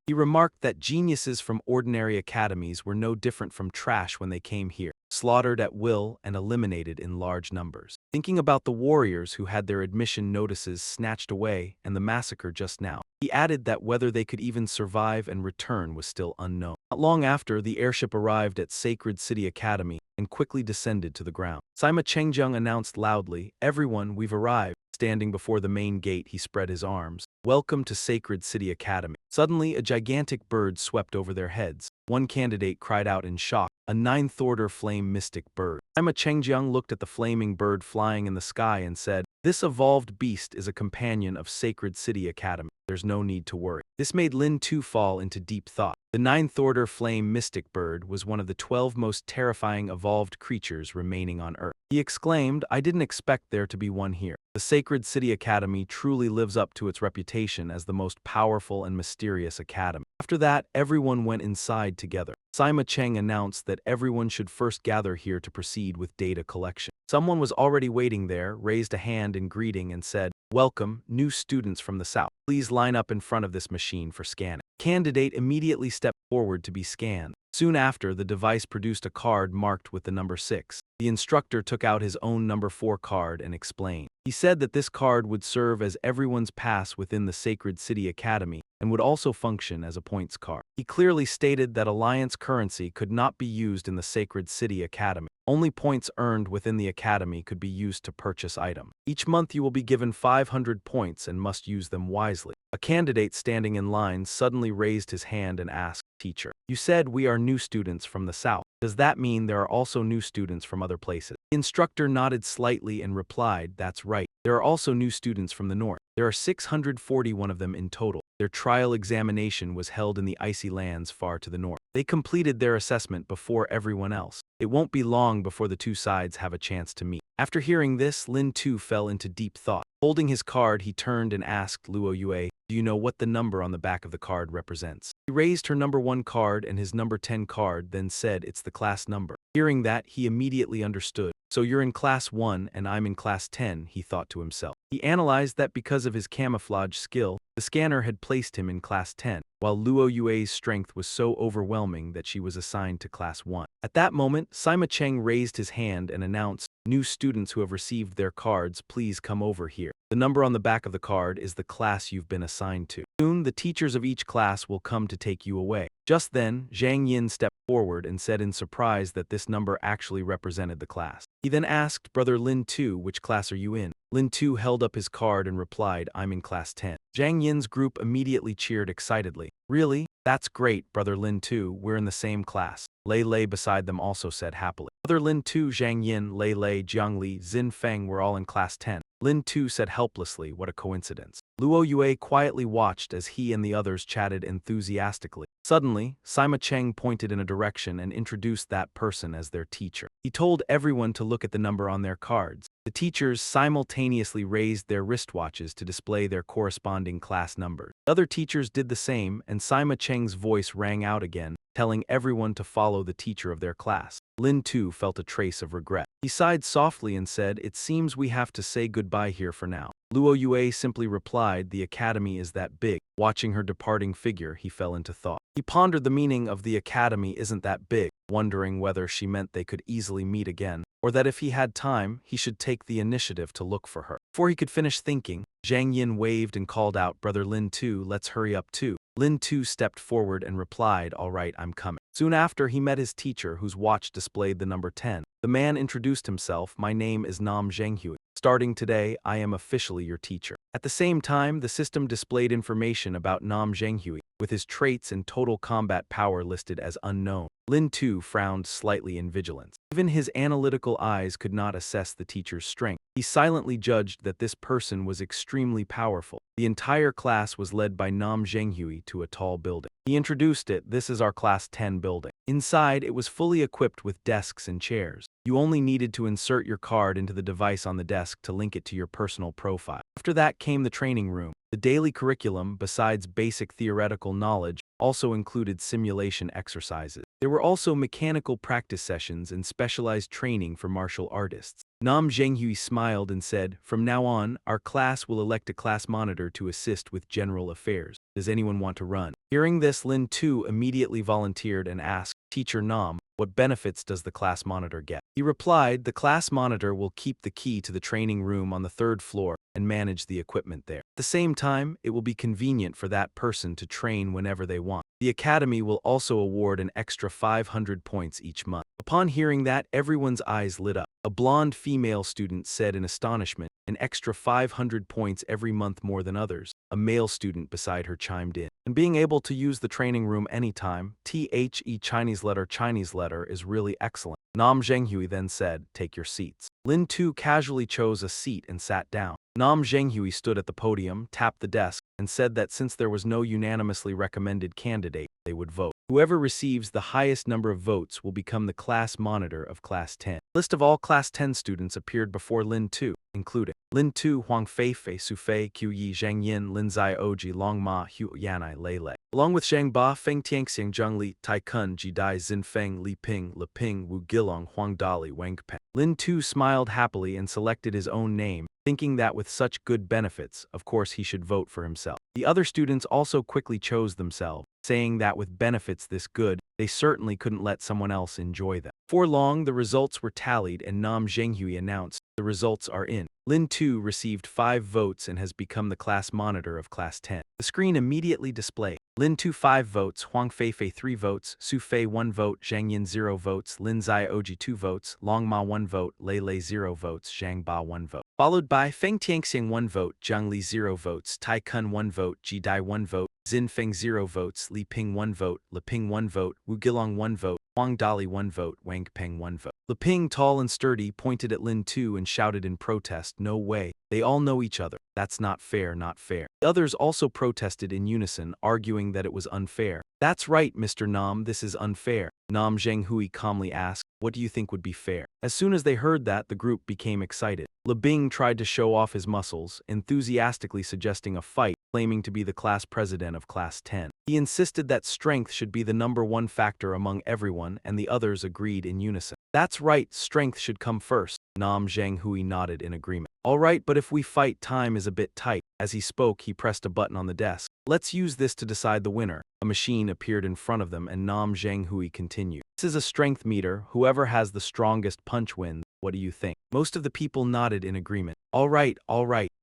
He remarked that geniuses from ordinary academies were no different from trash when they came here, slaughtered at will and eliminated in large numbers. Thinking about the warriors who had their admission notices snatched away and the massacre just now, he added that whether they could even survive and return was still unknown. Not long after, the airship arrived at Sacred City Academy and quickly descended to the ground. Sima Chengjiang announced loudly, "Everyone, we've arrived." Standing before the main gate, he spread his arms. "Welcome to Sacred City Academy." Suddenly, a gigantic bird swept over their heads. One candidate cried out in shock, "A 9th-order flame mystic bird." Sima Chengjiang looked at the flaming bird flying in the sky and said, "This evolved beast is a companion of Sacred City Academy. There's no need to worry." This made Lin too fall into deep thought. The 9th-order flame mystic bird was one of the 12 most terrifying evolved creatures remaining on Earth. He exclaimed, "I didn't expect there to be one here." The Sacred City Academy truly lives up to its reputation as the most powerful and mysterious academy. After that, everyone went inside together. Sima Cheng announced that everyone should first gather here to proceed with data collection. Someone was already waiting there, raised a hand in greeting and said, "Welcome, new students from the south. Please line up in front of this machine for scanning." Candidate immediately stepped forward to be scanned. Soon after, the device produced a card marked with the number 6. The instructor took out his own number 4 card and explained. He said that this card would serve as everyone's pass within the Sacred City Academy and would also function as a points card. He clearly stated that Alliance currency could not be used in the Sacred City Academy. Only points earned within the academy could be used to purchase items. Each month you will be given 500 points and must use them wisely. A candidate standing in line suddenly raised his hand and asked, "Teacher, you said we are new students from the south. Does that mean there are also new students from other places?" The instructor nodded slightly and replied, "That's right. There are also new students from the north. There are 641 of them in total. Their trial examination was held in the icy lands far to the north. They completed their assessment before everyone else. It won't be long before the 2 sides have a chance to meet." After hearing this, Lin too fell into deep thought. Holding his card, he turned and asked Luo Yue, "Do you know what the number on the back of the card represents?" He raised her number 1 card and his number 10 card, then said, "It's the class number." Hearing that, he immediately understood. "So you're in class 1 and I'm in class 10, he thought to himself. He analyzed that because of his camouflage skill, the scanner had placed him in class 10, while Luo Yue's strength was so overwhelming that she was assigned to class 1. At that moment, Sima Cheng raised his hand and announced, "New students who have received their cards, please come over here. The number on the back of the card is the class you've been assigned to. Soon, the teachers of each class will come to take you away." Just then, Zhang Yin stepped forward and said in surprise that this number actually represented the class. He then asked, "Brother Lin too, which class are you in?" Lin too held up his card and replied, "I'm in class 10. Zhang Yin's group immediately cheered excitedly. "Really? That's great, Brother Lin too, we're in the same class." Lei Lei beside them also said happily. Brother Lin too, Zhang Yin, Lei Lei, Jiangli, Xin Feng were all in class 10. Lin too said helplessly, "What a coincidence." Luo Yue quietly watched as he and the others chatted enthusiastically. Suddenly, Sima Cheng pointed in a direction and introduced that person as their teacher. He told everyone to look at the number on their cards. The teachers simultaneously raised their wristwatches to display their corresponding class numbers. Other teachers did the same, and Sima Cheng's voice rang out again, telling everyone to follow the teacher of their class. Lin too felt a trace of regret. He sighed softly and said, "It seems we have to say goodbye here for now." Luo Yue simply replied, "The academy is that big." Watching her departing figure, he fell into thought. He pondered the meaning of "the academy isn't that big," wondering whether she meant they could easily meet again, or that if he had time, he should take the initiative to look for her. Before he could finish thinking, Zhang Yin waved and called out, "Brother Lin too, let's hurry up too." Lin too stepped forward and replied, "All right, I'm coming." Soon after, he met his teacher, whose watch displayed the number 10. The man introduced himself, "My name is Nam Zhenghui. Starting today, I am officially your teacher." At the same time, the system displayed information about Nam Zhenghui, with his traits and total combat power listed as unknown. Lin too frowned slightly in vigilance. Even his analytical eyes could not assess the teacher's strength. He silently judged that this person was extremely powerful. The entire class was led by Nam Zhenghui to a tall building. He introduced it, "This is our Class 10 building." Inside, it was fully equipped with desks and chairs. You only needed to insert your card into the device on the desk to link it to your personal profile. After that came the training room. The daily curriculum, besides basic theoretical knowledge, also included simulation exercises. There were also mechanical practice sessions and specialized training for martial artists. Nam Zhenghui smiled and said, "From now on, our class will elect a class monitor to assist with general affairs. Does anyone want to run?" Hearing this, Lin too immediately volunteered and asked, "Teacher Nam, what benefits does the class monitor get?" He replied, "The class monitor will keep the key to the training room on the 3rd floor and manage the equipment there. At the same time, it will be convenient for that person to train whenever they want. The academy will also award an extra 500 points each month." Upon hearing that, everyone's eyes lit up. A blonde female student said in astonishment, "An extra 500 points every month more than others." A male student beside her chimed in, "And being able to use the training room anytime, the Chinese letter is really excellent." Nam Zhenghui then said, "Take your seats." Lin too casually chose a seat and sat down. Nam Zhenghui stood at the podium, tapped the desk, and said that since there was no unanimously recommended candidate, they would vote. Whoever receives the highest number of votes will become the class monitor of Class 10. A list of all Class 10 students appeared before Lin too, including Lin Tu, Huang Feifei, Su Fei, Qiu Yi, Zhang Yin, Lin Zai Oji, Long Ma, Hu Yanai, Lei Lei. Along with Zhang Ba, Feng Tianxiang, Zhang Li, Tai Kun, Ji Dai, Xin Feng, Li Ping, Le Ping, Wu Gilong, Huang Dali, Wang Peng. Lin Tu smiled happily and selected his own name, thinking that with such good benefits, of course he should vote for himself. The other students also quickly chose themselves, saying that with benefits this good, they certainly couldn't let someone else enjoy them. Before long, the results were tallied and Nam Zhenghui announced, "The results are in. Lin Tu received 5 votes and has become the class monitor of Class 10. The screen immediately displayed Lin Tu 5 votes, Huang Feifei 3 votes, Su Fei 1 vote, Zhang Yin 0 votes, Lin Zai Oji 2 votes, Long Ma 1 vote, Lei Lei 0 votes, Zhang Ba 1 vote. Followed by Feng Tianxiang 1 vote, Zhang Li 0 votes, Tai Kun 1 vote, Ji Dai 1 vote, Xin Feng 0 votes, Li Ping 1 vote, Le Ping 1 vote, Wu Gilong 1 vote, Huang Dali 1 vote, Wang Peng 1 vote. Le Ping, tall and sturdy, pointed at Lin Tu and shouted in protest, "No way. They all know each other. That's not fair, not fair." The others also protested in unison, arguing that it was unfair. "That's right, Mr. Nam, this is unfair." Nam Zhenghui calmly asked, "What do you think would be fair?" As soon as they heard that, the group became excited. Le Bing tried to show off his muscles, enthusiastically suggesting a fight, claiming to be the class president of Class 10. He insisted that strength should be the #1 factor among everyone, and the others agreed in unison. "That's right, strength should come first." Nam Zhenghui nodded in agreement. "All right, but if we fight, time is a bit tight." As he spoke, he pressed a button on the desk. "Let's use this to decide the winner." A machine appeared in front of them and Nam Zhenghui continued, "This is a strength meter. Whoever has the strongest punch wins. What do you think?" Most of the people nodded in agreement. All right.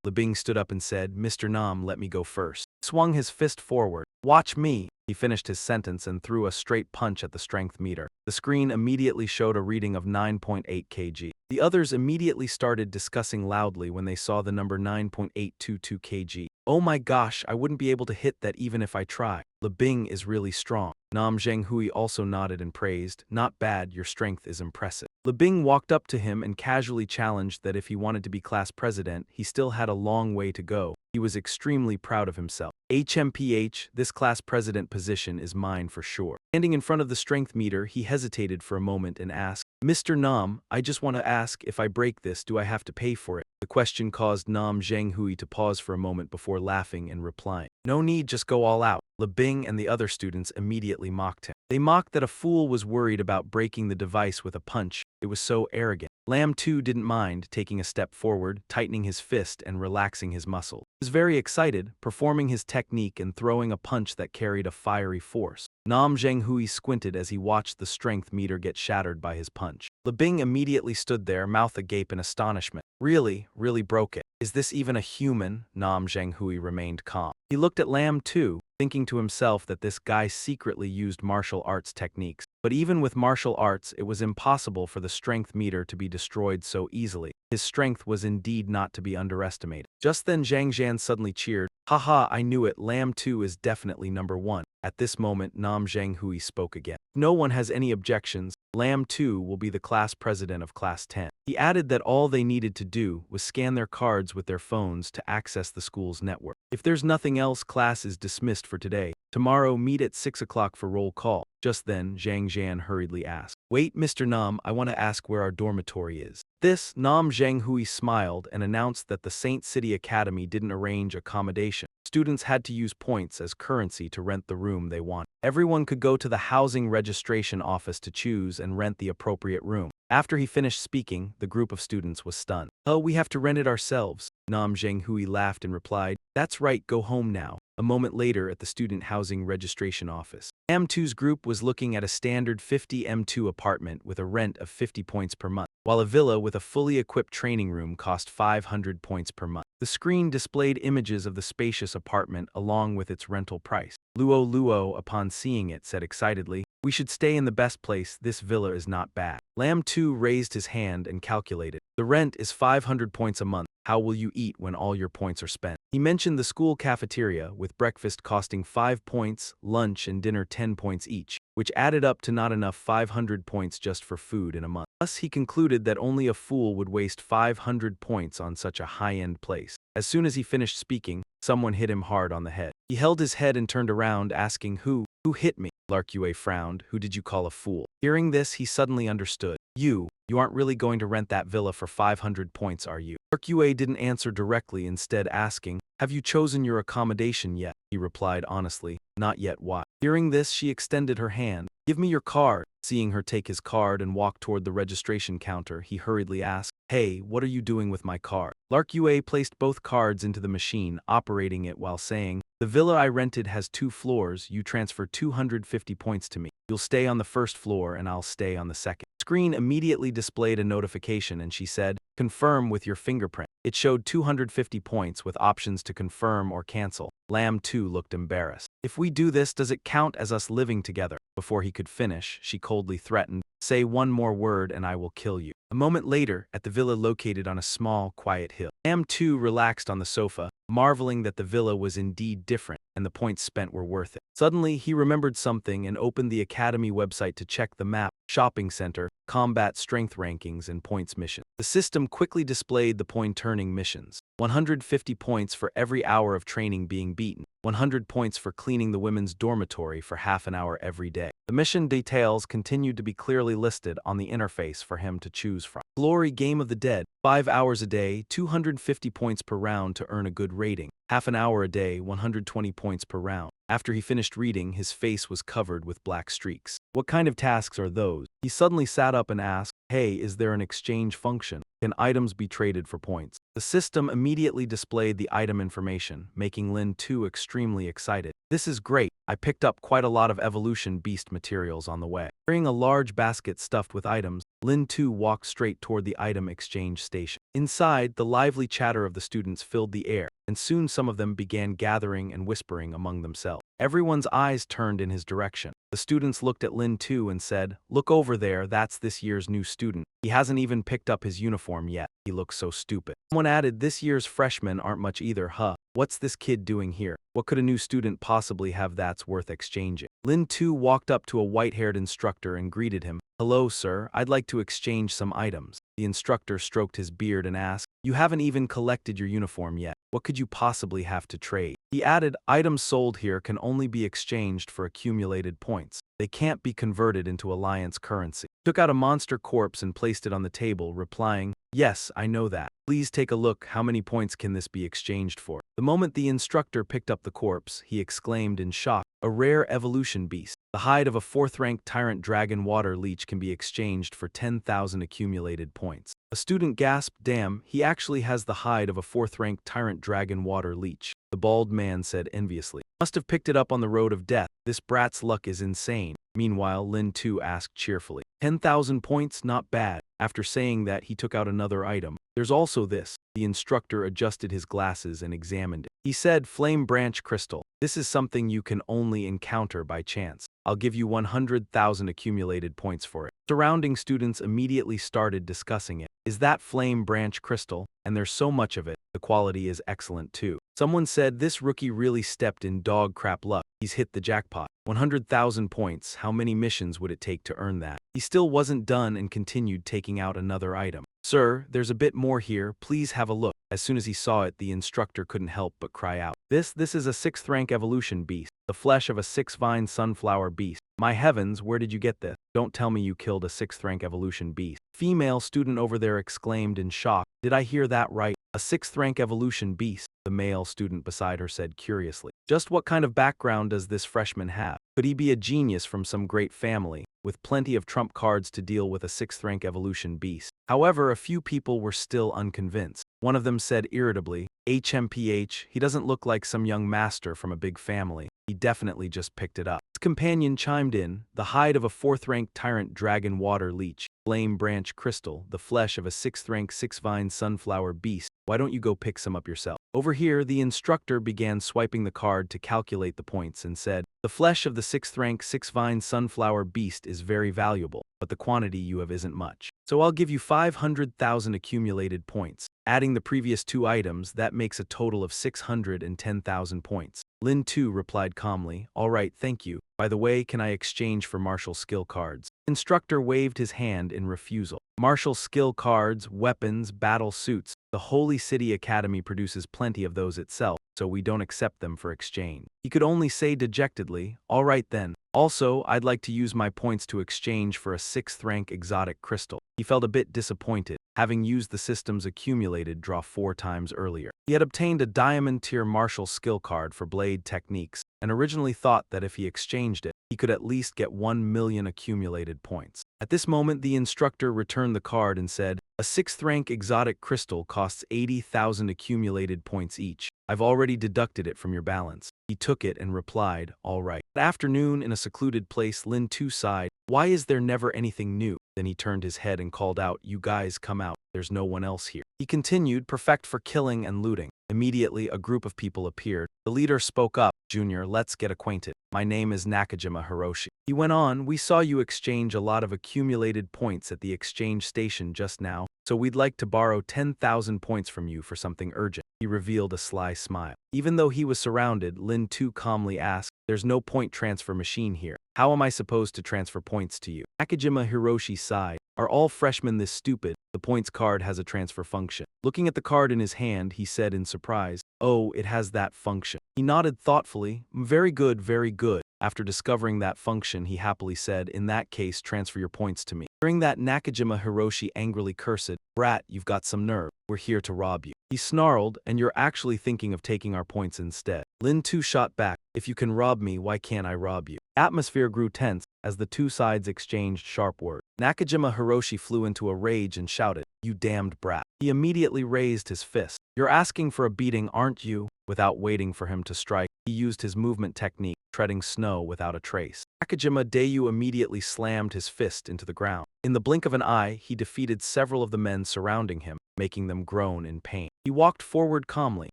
Le Bing stood up and said, "Mr. Nam, let me go first." He swung his fist forward. "Watch me." He finished his sentence and threw a straight punch at the strength meter. The screen immediately showed a reading of 9.8 kg. The others immediately started discussing loudly when they saw the number 9.822 kg. "Oh my gosh, I wouldn't be able to hit that even if I try. Le Bing is really strong." Nam Zhenghui also nodded and praised, "Not bad, your strength is impressive." Bing walked up to him and casually challenged that if he wanted to be class president, he still had a long way to go. He was extremely proud of himself. HMPH, this class president position is mine for sure. Standing in front of the strength meter, he hesitated for a moment and asked, Mr. Nam, I just want to ask, if I break this, do I have to pay for it? The question caused Nam Zhenghui to pause for a moment before laughing and replying, no need, just go all out. Bing and the other students immediately mocked him. They mocked that a fool was worried about breaking the device with a punch. It was so arrogant. Lam too didn't mind, taking a step forward, tightening his fist and relaxing his muscle. He was very excited, performing his technique and throwing a punch that carried a fiery force. Nam Zhenghui squinted as he watched the strength meter get shattered by his punch. Bing immediately stood there, mouth agape in astonishment. Really broke it. Is this even a human? Nam Zhenghui remained calm. He looked at Lam too, thinking to himself that this guy secretly used martial arts techniques. But even with martial arts, it was impossible for the strength meter to be destroyed so easily. His strength was indeed not to be underestimated. Just then Zhang Zhan suddenly cheered, haha, I knew it, Lam 2 is definitely number 1. At this moment, Nam Zhenghui spoke again. No one has any objections. Lam 2 will be the class president of Class 10. He added that all they needed to do was scan their cards with their phones to access the school's network. If there's nothing else, class is dismissed for today. Tomorrow, meet at 6 o'clock for roll call. Just then, Zhang Zhan hurriedly asked, wait, Mr. Nam, I want to ask where our dormitory is. This, Nam Zhenghui smiled and announced that the Saint City Academy didn't arrange accommodation. Students had to use points as currency to rent the room they wanted. Everyone could go to the housing registration office to choose and rent the appropriate room. After he finished speaking, the group of students was stunned. Oh, we have to rent it ourselves. Nam Zhenghui laughed and replied, that's right, go home now. A moment later at the student housing registration office, M2's group was looking at a standard 50 M2 apartment with a rent of 50 points per month, while a villa with a fully equipped training room cost 500 points per month. The screen displayed images of the spacious apartment along with its rental price. Luo, upon seeing it, said excitedly, we should stay in the best place, this villa is not bad. Lam 2 raised his hand and calculated. The rent is 500 points a month. How will you eat when all your points are spent? He mentioned the school cafeteria, with breakfast costing 5 points, lunch and dinner 10 points each, which added up to not enough 500 points just for food in a month. Thus, he concluded that only a fool would waste 500 points on such a high-end place. As soon as he finished speaking, someone hit him hard on the head. He held his head and turned around, asking, Who hit me? Larkue frowned. Who did you call a fool? Hearing this, he suddenly understood. You aren't really going to rent that villa for 500 points, are you? Larkue didn't answer directly, instead asking, have you chosen your accommodation yet? He replied honestly, not yet. Why? Hearing this, she extended her hand. Give me your card. Seeing her take his card and walk toward the registration counter, he hurriedly asked, hey, what are you doing with my card? Larkue placed both cards into the machine, operating it while saying, the villa I rented has 2 floors, you transfer 250 points to me. You'll stay on the first floor and I'll stay on the second. Screen immediately displayed a notification and she said, confirm with your fingerprint. It showed 250 points with options to confirm or cancel. Lam 2 looked embarrassed. If we do this, does it count as us living together? Before he could finish, she coldly threatened, say one more word and I will kill you. A moment later, at the villa located on a small, quiet hill, Lam 2 relaxed on the sofa, marveling that the villa was indeed different and the points spent were worth it. Suddenly, he remembered something and opened the Academy website to check the map, shopping center, combat strength rankings, and points mission. The system quickly displayed the point-turning missions. 150 points for every hour of training being beaten. 100 points for cleaning the women's dormitory for half an hour every day. The mission details continued to be clearly listed on the interface for him to choose from. Glory Game of the Dead. 5 hours a day, 250 points per round to earn a good rating. Half an hour a day, 120 points per round. After he finished reading, his face was covered with black streaks. What kind of tasks are those? He suddenly sat up and asked, hey, is there an exchange function? Can items be traded for points? The system immediately displayed the item information, making Lynn 2 extremely excited. This is great. I picked up quite a lot of evolution beast materials on the way. Carrying a large basket stuffed with items, Lynn 2 walked straight toward the item exchange station. Inside, the lively chatter of the students filled the air, and soon some of them began gathering and whispering among themselves. Everyone's eyes turned in his direction. The students looked at Lynn 2 and said, look over there, that's this year's new student. He hasn't even picked up his uniform yet. He looks so stupid. Someone added, this year's freshmen aren't much either, huh? What's this kid doing here? What could a new student possibly have that's worth exchanging? Lin too walked up to a white-haired instructor and greeted him. Hello, sir. I'd like to exchange some items. The instructor stroked his beard and asked, You haven't even collected your uniform yet. What could you possibly have to trade? He added, Items sold here can only be exchanged for accumulated points. They can't be converted into alliance currency. He took out a monster corpse and placed it on the table, replying, Yes, I know that. Please take a look. How many points can this be exchanged for? The moment the instructor picked up the corpse, he exclaimed in shock, A rare evolution beast. The hide of a 4th-ranked tyrant dragon water leech can be exchanged for 10,000 accumulated points. A student gasped, Damn, he actually has the hide of a 4th-ranked tyrant dragon water leech. The bald man said enviously. Must have picked it up on the road of death. This brat's luck is insane. Meanwhile, Lin too asked cheerfully. 10,000 points, not bad. After saying that, he took out another item. There's also this. The instructor adjusted his glasses and examined it. He said, Flame branch crystal. This is something you can only encounter by chance. I'll give you 100,000 accumulated points for it. Surrounding students immediately started discussing it. Is that flame branch crystal? And there's so much of it. The quality is excellent too. Someone said this rookie really stepped in dog crap luck. He's hit the jackpot. 100,000 points. How many missions would it take to earn that? He still wasn't done and continued taking out another item. Sir, there's a bit more here. Please have a look. As soon as he saw it, the instructor couldn't help but cry out. This is a 6th-rank evolution beast. The flesh of a 6-vine sunflower beast. My heavens, where did you get this? Don't tell me you killed a 6th-rank evolution beast. Female student over there exclaimed in shock. Did I hear that right? A 6th-rank evolution beast? The male student beside her said curiously. Just what kind of background does this freshman have? Could he be a genius from some great family, with plenty of trump cards to deal with a 6th-rank evolution beast? However, a few people were still unconvinced. One of them said irritably, HMPH, he doesn't look like some young master from a big family. He definitely just picked it up. His companion chimed in, the hide of a 4th-ranked tyrant dragon water leech, flame branch crystal, the flesh of a 6th-rank 6-vine sunflower beast. Why don't you go pick some up yourself? Over here, the instructor began swiping the card to calculate the points and said, The flesh of the 6th-rank 6-vine sunflower beast is very valuable, but the quantity you have isn't much. So I'll give you 500,000 accumulated points. Adding the previous 2 items, that makes a total of 610,000 points. Lin too replied calmly, All right, thank you. By the way, can I exchange for martial skill cards? Instructor waved his hand in refusal. Martial skill cards, weapons, battle suits. The Holy City Academy produces plenty of those itself, so we don't accept them for exchange. He could only say dejectedly, All right then. Also, I'd like to use my points to exchange for a 6th-rank exotic crystal. He felt a bit disappointed, having used the system's accumulated draw 4 times earlier. He had obtained a diamond-tier martial skill card for blade techniques, and originally thought that if he exchanged it, he could at least get 1 million accumulated points. At this moment, the instructor returned the card and said, A 6th-rank exotic crystal costs 80,000 accumulated points each. I've already deducted it from your balance. He took it and replied, All right. That afternoon, in a secluded place, Lin too sighed. Why is there never anything new? Then he turned his head and called out, You guys come out. There's no one else here. He continued, perfect for killing and looting. Immediately, a group of people appeared. The leader spoke up, Junior, let's get acquainted. My name is Nakajima Hiroshi. He went on, We saw you exchange a lot of accumulated points at the exchange station just now, so we'd like to borrow 10,000 points from you for something urgent. He revealed a sly smile. Even though he was surrounded, Lin too calmly asked, There's no point transfer machine here. How am I supposed to transfer points to you? Nakajima Hiroshi sighed. Are all freshmen this stupid? The points card has a transfer function. Looking at the card in his hand, he said in surprise, Oh, it has that function. He nodded thoughtfully. Very good, very good. After discovering that function, he happily said, In that case, transfer your points to me. Hearing that, Nakajima Hiroshi angrily cursed, Brat, you've got some nerve. We're here to rob you. He snarled, And you're actually thinking of taking our points instead. Lin too shot back, If you can rob me, why can't I rob you? Atmosphere grew tense as the two sides exchanged sharp words. Nakajima Hiroshi flew into a rage and shouted, You damned brat. He immediately raised his fist. You're asking for a beating, aren't you? Without waiting for him to strike, he used his movement technique, treading snow without a trace. Nakajima Dayu immediately slammed his fist into the ground. In the blink of an eye, he defeated several of the men surrounding him, making them groan in pain. He walked forward calmly.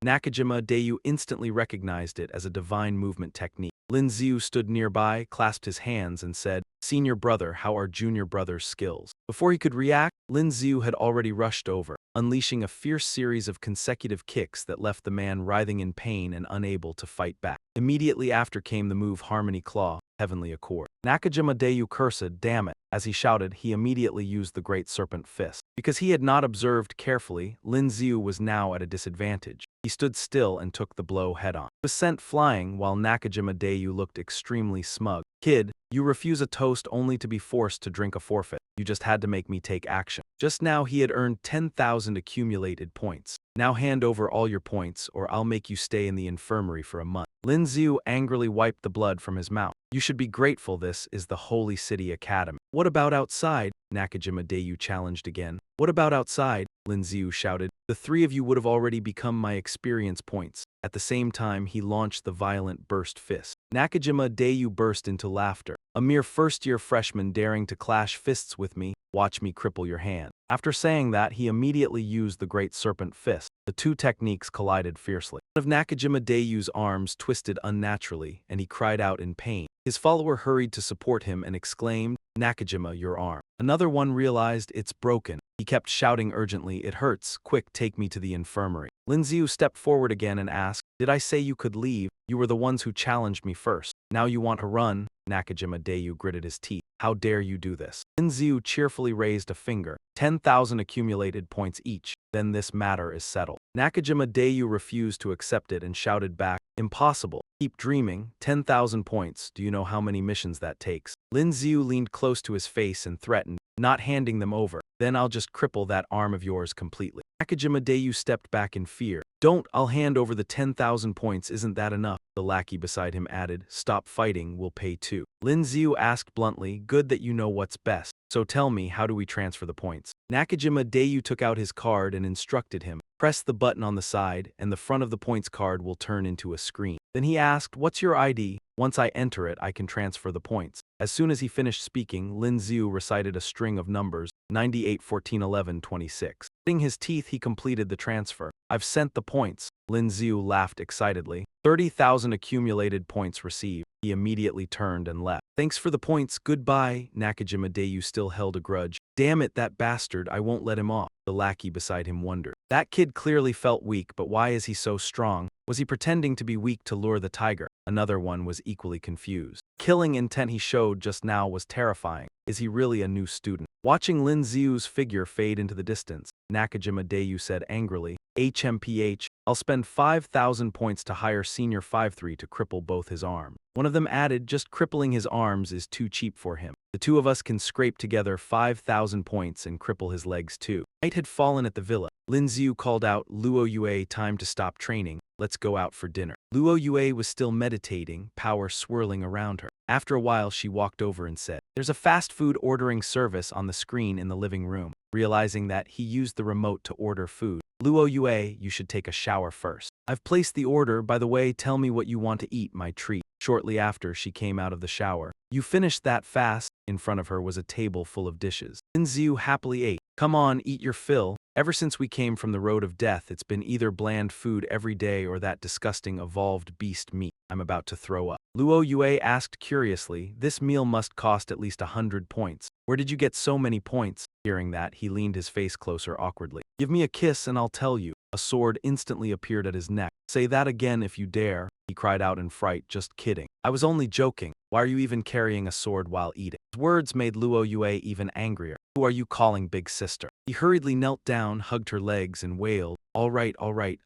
Nakajima Dayu instantly recognized it as a divine movement technique. Lin Xiu stood nearby, clasped his hands, and said, "Senior brother, how are junior brother's skills?" Before he could react, Lin Xiu had already rushed over, unleashing a fierce series of consecutive kicks that left the man writhing in pain and unable to fight back. Immediately after came the move Harmony Claw, Heavenly Accord. Nakajima Dayu cursed, "Damn it." As he shouted, he immediately used the Great Serpent Fist. Because he had not observed carefully, Lin Xiu was now at a disadvantage. He stood still and took the blow head-on. He was sent flying while Nakajima Dayu looked extremely smug. "Kid, you refuse a toast only to be forced to drink a forfeit. You just had to make me take action." Just now he had earned 10,000 accumulated points. "Now hand over all your points or I'll make you stay in the infirmary for a month." Lin Xiu angrily wiped the blood from his mouth. "You should be grateful this is the Holy City Academy." "What about outside?" Nakajima Dayu challenged again. "What about outside?" Lin Xiu shouted. "The three of you would have already become my experience points." At the same time, he launched the violent burst fist. Nakajima Dayu burst into laughter. "A mere first-year freshman daring to clash fists with me? Watch me cripple your hand." After saying that, he immediately used the Great Serpent Fist. The two techniques collided fiercely. One of Nakajima Dayu's arms twisted unnaturally, and he cried out in pain. His follower hurried to support him and exclaimed, "Nakajima, your arm." Another one realized, "It's broken." He kept shouting urgently, "It hurts, quick, take me to the infirmary." Lin Xiu stepped forward again and asked, "Did I say you could leave? You were the ones who challenged me first. Now you want to run?" Nakajima Dayu gritted his teeth. "How dare you do this?" Lin Xiu cheerfully raised a finger. 10,000 accumulated points each. "Then this matter is settled." Nakajima Dayu refused to accept it and shouted back, "Impossible. Keep dreaming. 10,000 points. Do you know how many missions that takes?" Lin Xiu leaned close to his face and threatened, not handing them over. "Then I'll just cripple that arm of yours completely." Nakajima Dayu stepped back in fear. "Don't, I'll hand over the 10,000 points, isn't that enough?" The lackey beside him added, "Stop fighting, we'll pay too." Lin Xiu asked bluntly, "Good that you know what's best. So tell me, how do we transfer the points?" Nakajima Dayu took out his card and instructed him, "Press the button on the side, and the front of the points card will turn into a screen." Then he asked, "What's your ID? Once I enter it, I can transfer the points." As soon as he finished speaking, Lin Xiu recited a string of numbers, 98, 14, 11, 26. Gritting his teeth, he completed the transfer. "I've sent the points." Lin Xiu laughed excitedly. 30,000 accumulated points received. He immediately turned and left. "Thanks for the points, goodbye." Nakajima Dayu still held a grudge. "Damn it, that bastard, I won't let him off." The lackey beside him wondered. That kid clearly felt weak, but why is he so strong? Was he pretending to be weak to lure the tiger? Another one was equally confused. Killing intent he showed just now was terrifying. Is he really a new student? Watching Lin Xiu's figure fade into the distance, Nakajima Dayu said angrily, "HMPH, I'll spend 5,000 points to hire Senior 5-3 to cripple both his arms." One of them added, "Just crippling his arms is too cheap for him. The two of us can scrape together 5,000 points and cripple his legs too." Night had fallen at the villa. Lin Xiu called out, "Luo Yue, time to stop training. Let's go out for dinner." Luo Yue was still meditating, power swirling around her. After a while, she walked over and said, "There's a fast food ordering service on the screen in the living room." Realizing that, he used the remote to order food. "Luo Yue, you should take a shower first." "I've placed the order. By the way, tell me what you want to eat, my treat." Shortly after, she came out of the shower. "You finished that fast?" In front of her was a table full of dishes. Lin Xiu happily ate. "Come on, eat your fill. Ever since we came from the road of death, it's been either bland food every day or that disgusting evolved beast meat. I'm about to throw up." Luo Yue asked curiously, "This meal must cost at least 100 points. Where did you get so many points?" Hearing that, he leaned his face closer awkwardly. "Give me a kiss and I'll tell you." A sword instantly appeared at his neck. "Say that again if you dare," he cried out in fright. "Just kidding. I was only joking. Why are you even carrying a sword while eating?" His words made Luo Yue even angrier. "Who are you calling big sister?" He hurriedly knelt down, hugged her legs, and wailed, all right,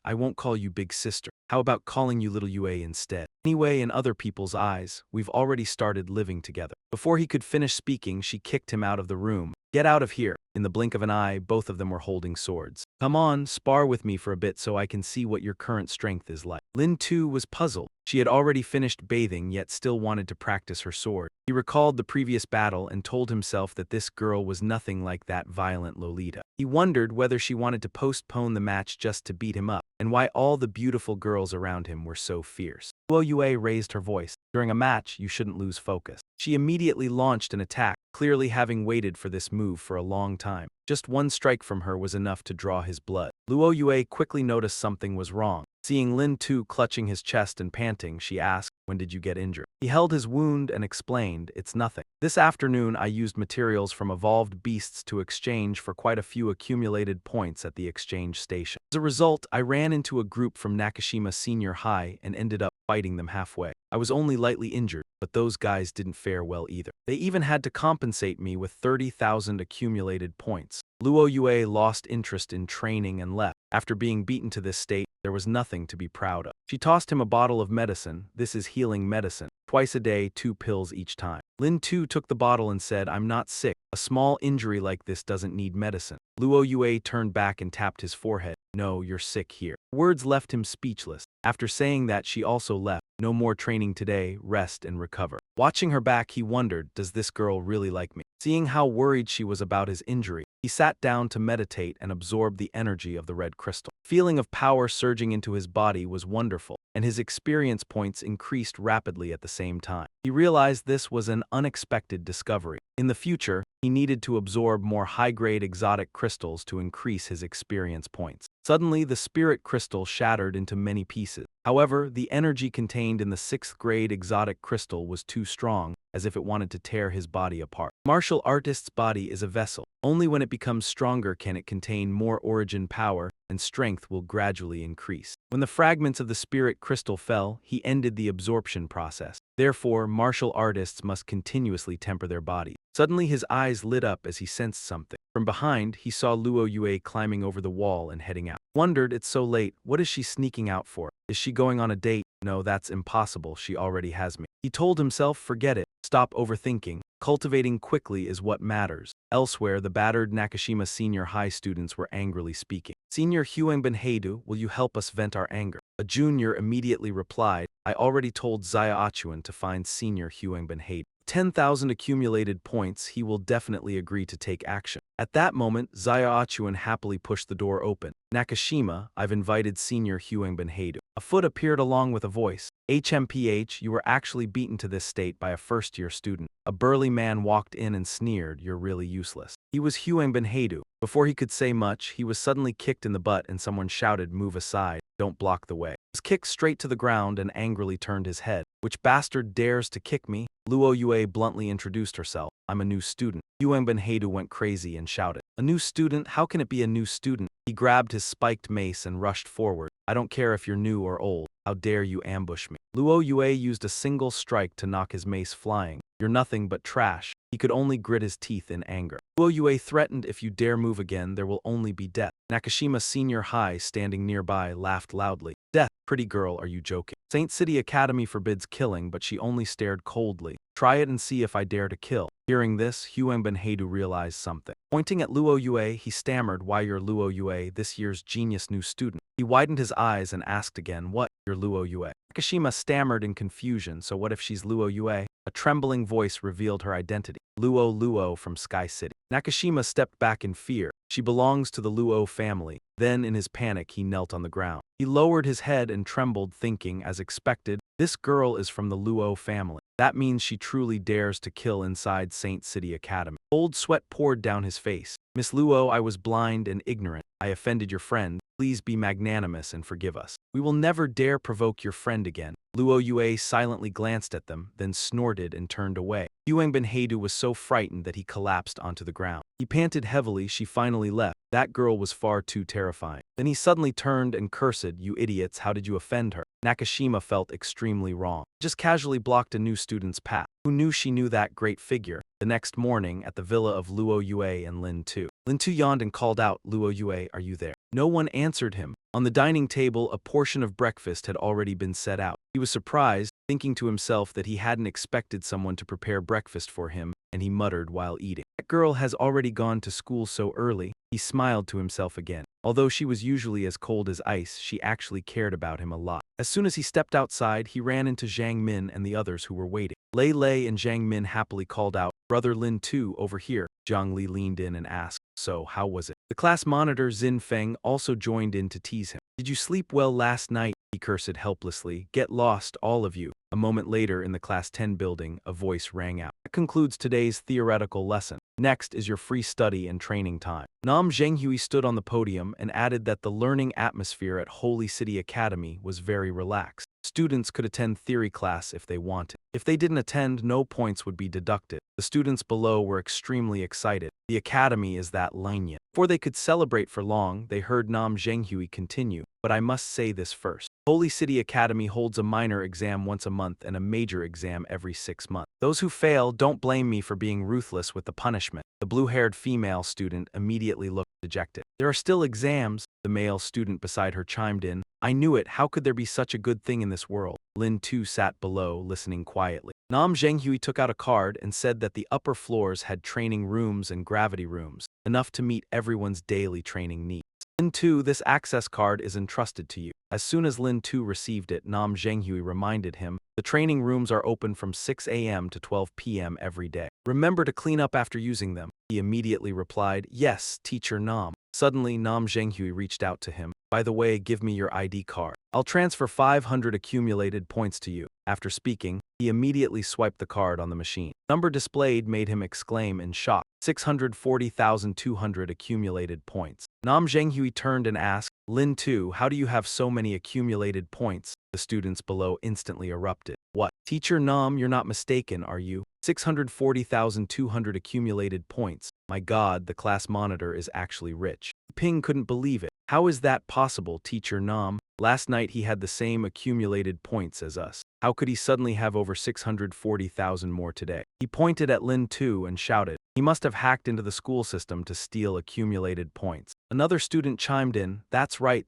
I won't call you big sister. How about calling you little Yue instead? Anyway, in other people's eyes, we've already started living together." Before he could finish speaking, she kicked him out of the room. "Get out of here." In the blink of an eye, both of them were holding swords. "Come on, spar with me for a bit so I can see what your current strength is like." Lin too was puzzled. She had already finished bathing yet still wanted to practice her sword. He recalled the previous battle and told himself that this girl was nothing like that violent Lolita. He wondered whether she wanted to postpone the match just to beat him up, and why all the beautiful girls around him were so fierce. Luo Yue raised her voice. "During a match, you shouldn't lose focus." She immediately launched an attack, clearly having waited for this move for a long time. Just one strike from her was enough to draw his blood. Luo Yue quickly noticed something was wrong. Seeing Lin Tu clutching his chest and panting, she asked, "When did you get injured?" He held his wound and explained, "It's nothing. This afternoon I used materials from evolved beasts to exchange for quite a few accumulated points at the exchange station. As a result, I ran into a group from Nakashima Senior High and ended up fighting them halfway. I was only lightly injured, but those guys didn't fare well either. They even had to compensate me with 30,000 accumulated points." Luo Yue lost interest in training and left. After being beaten to this state, there was nothing to be proud of. She tossed him a bottle of medicine. "This is healing medicine. Twice a day, 2 pills each time." Lin Tu took the bottle and said, "I'm not sick. A small injury like this doesn't need medicine." Luo Yue turned back and tapped his forehead. "No, you're sick here." Words left him speechless. After saying that, she also left. "No more training today, rest and recover." Watching her back, he wondered, does this girl really like me? Seeing how worried she was about his injury, he sat down to meditate and absorb the energy of the red crystal. Feeling of power surging into his body was wonderful, and his experience points increased rapidly at the same time. He realized this was an unexpected discovery. In the future, he needed to absorb more high-grade exotic crystals to increase his experience points. Suddenly, the spirit crystal shattered into many pieces. However, the energy contained in the 6th-grade exotic crystal was too strong, as if it wanted to tear his body apart. Martial artist's body is a vessel. Only when it becomes stronger can it contain more origin power, and strength will gradually increase. When the fragments of the spirit crystal fell, he ended the absorption process. Therefore, martial artists must continuously temper their body. Suddenly his eyes lit up as he sensed something. From behind, he saw Luo Yue climbing over the wall and heading out. Wondered, it's so late, what is she sneaking out for? Is she going on a date? No, that's impossible, she already has me. He told himself, forget it, stop overthinking. Cultivating quickly is what matters. Elsewhere, the battered Nakashima Senior High students were angrily speaking. "Senior Huangben Heidu, will you help us vent our anger?" A junior immediately replied, "I already told Zaya Achuan to find Senior Huangben Heidu. 10,000 accumulated points, he will definitely agree to take action." At that moment, Zaya Achuan happily pushed the door open. "Nakashima, I've invited Senior Huangben Heidu." A foot appeared along with a voice. "HMPH, you were actually beaten to this state by a first-year student." A burly man walked in and sneered, "You're really useless." He was Huangben Heidu. Before he could say much, he was suddenly kicked in the butt and someone shouted, "Move aside, don't block the way." He was kicked straight to the ground and angrily turned his head. "Which bastard dares to kick me?" Luo Yue bluntly introduced herself. "I'm a new student." Huangben Heidu went crazy and shouted, "A new student? How can it be a new student?" He grabbed his spiked mace and rushed forward. "I don't care if you're new or old. How dare you ambush me?" Luo Yue used a single strike to knock his mace flying. "You're nothing but trash." He could only grit his teeth in anger. Luo Yue threatened, "If you dare move again, there will only be death." Nakashima Senior High, standing nearby, laughed loudly. "Death? Pretty girl, are you joking? Saint City Academy forbids killing, but she only stared coldly. Try it and see if I dare to kill." Hearing this, Huangben Heidu realized something. Pointing at Luo Yue, he stammered, "Why, you're Luo Yue, this year's genius new student." He widened his eyes and asked again, "What? You're Luo Yue?" Nakashima stammered in confusion, "So what if she's Luo Yue?" A trembling voice revealed her identity. "Luo from Sky City." Nakashima stepped back in fear. "She belongs to the Luo family." Then, in his panic, he knelt on the ground. He lowered his head and trembled, thinking, as expected, this girl is from the Luo family. That means she truly dares to kill inside Saint City Academy. Cold sweat poured down his face. "Miss Luo, I was blind and ignorant. I offended your friend. Please be magnanimous and forgive us. We will never dare provoke your friend again." Luo Yue silently glanced at them, then snorted and turned away. Huangben Heidu was so frightened that he collapsed onto the ground. He panted heavily. She finally left. That girl was far too terrifying. Then he suddenly turned and cursed, "You idiots, how did you offend her?" Nakashima felt extremely wrong. Just casually blocked a new student's path. Who knew she knew that great figure? The next morning, at the villa of Luo Yue and Lin Tu. Lin Tu yawned and called out, "Luo Yue, are you there?" No one answered him. On the dining table, a portion of breakfast had already been set out. He was surprised, thinking to himself that he hadn't expected someone to prepare breakfast for him, and he muttered while eating, "That girl has already gone to school so early." He smiled to himself again. Although she was usually as cold as ice, she actually cared about him a lot. As soon as he stepped outside, he ran into Zhang Min and the others who were waiting. Lei Lei and Zhang Min happily called out, "Brother Lin Tu, over here." Zhang Li leaned in and asked, "So, how was it?" The class monitor Xin Feng also joined in to tease him. "Did you sleep well last night?" He cursed helplessly. "Get lost, all of you." A moment later in the Class 10 building, a voice rang out. That concludes today's theoretical lesson. Next is your free study and training time. Nam Zhenghui stood on the podium and added that the learning atmosphere at Holy City Academy was very relaxed. Students could attend theory class if they wanted. If they didn't attend, no points would be deducted. The students below were extremely excited. The academy is that lenient. Before they could celebrate for long, they heard Nam Zhenghui continue. But I must say this first. Holy City Academy holds a minor exam once a month and a major exam every 6 months. Those who fail, don't blame me for being ruthless with the punishment. The blue-haired female student immediately looked dejected. There are still exams, the male student beside her chimed in. I knew it, how could there be such a good thing in this world? Lynn too sat below, listening quietly. Nam Zhenghui took out a card and said that the upper floors had training rooms and gravity rooms, enough to meet everyone's daily training needs. Lin 2, this access card is entrusted to you. As soon as Lin 2 received it, Nam Zhenghui reminded him, the training rooms are open from 6 a.m. to 12 p.m. every day. Remember to clean up after using them. He immediately replied, yes, Teacher Nam. Suddenly, Nam Zhenghui reached out to him. By the way, give me your ID card. I'll transfer 500 accumulated points to you. After speaking, he immediately swiped the card on the machine. Number displayed made him exclaim in shock. 640,200 accumulated points. Nam Zhenghui turned and asked, Lin 2, how do you have so many accumulated points? The students below instantly erupted. What? Teacher Nam, you're not mistaken, are you? 640,200 accumulated points. My God, the class monitor is actually rich. Ping couldn't believe it. How is that possible, Teacher Nam? Last night he had the same accumulated points as us. How could he suddenly have over 640,000 more today? He pointed at Lin 2 and shouted, he must have hacked into the school system to steal accumulated points. Another student chimed in, that's right,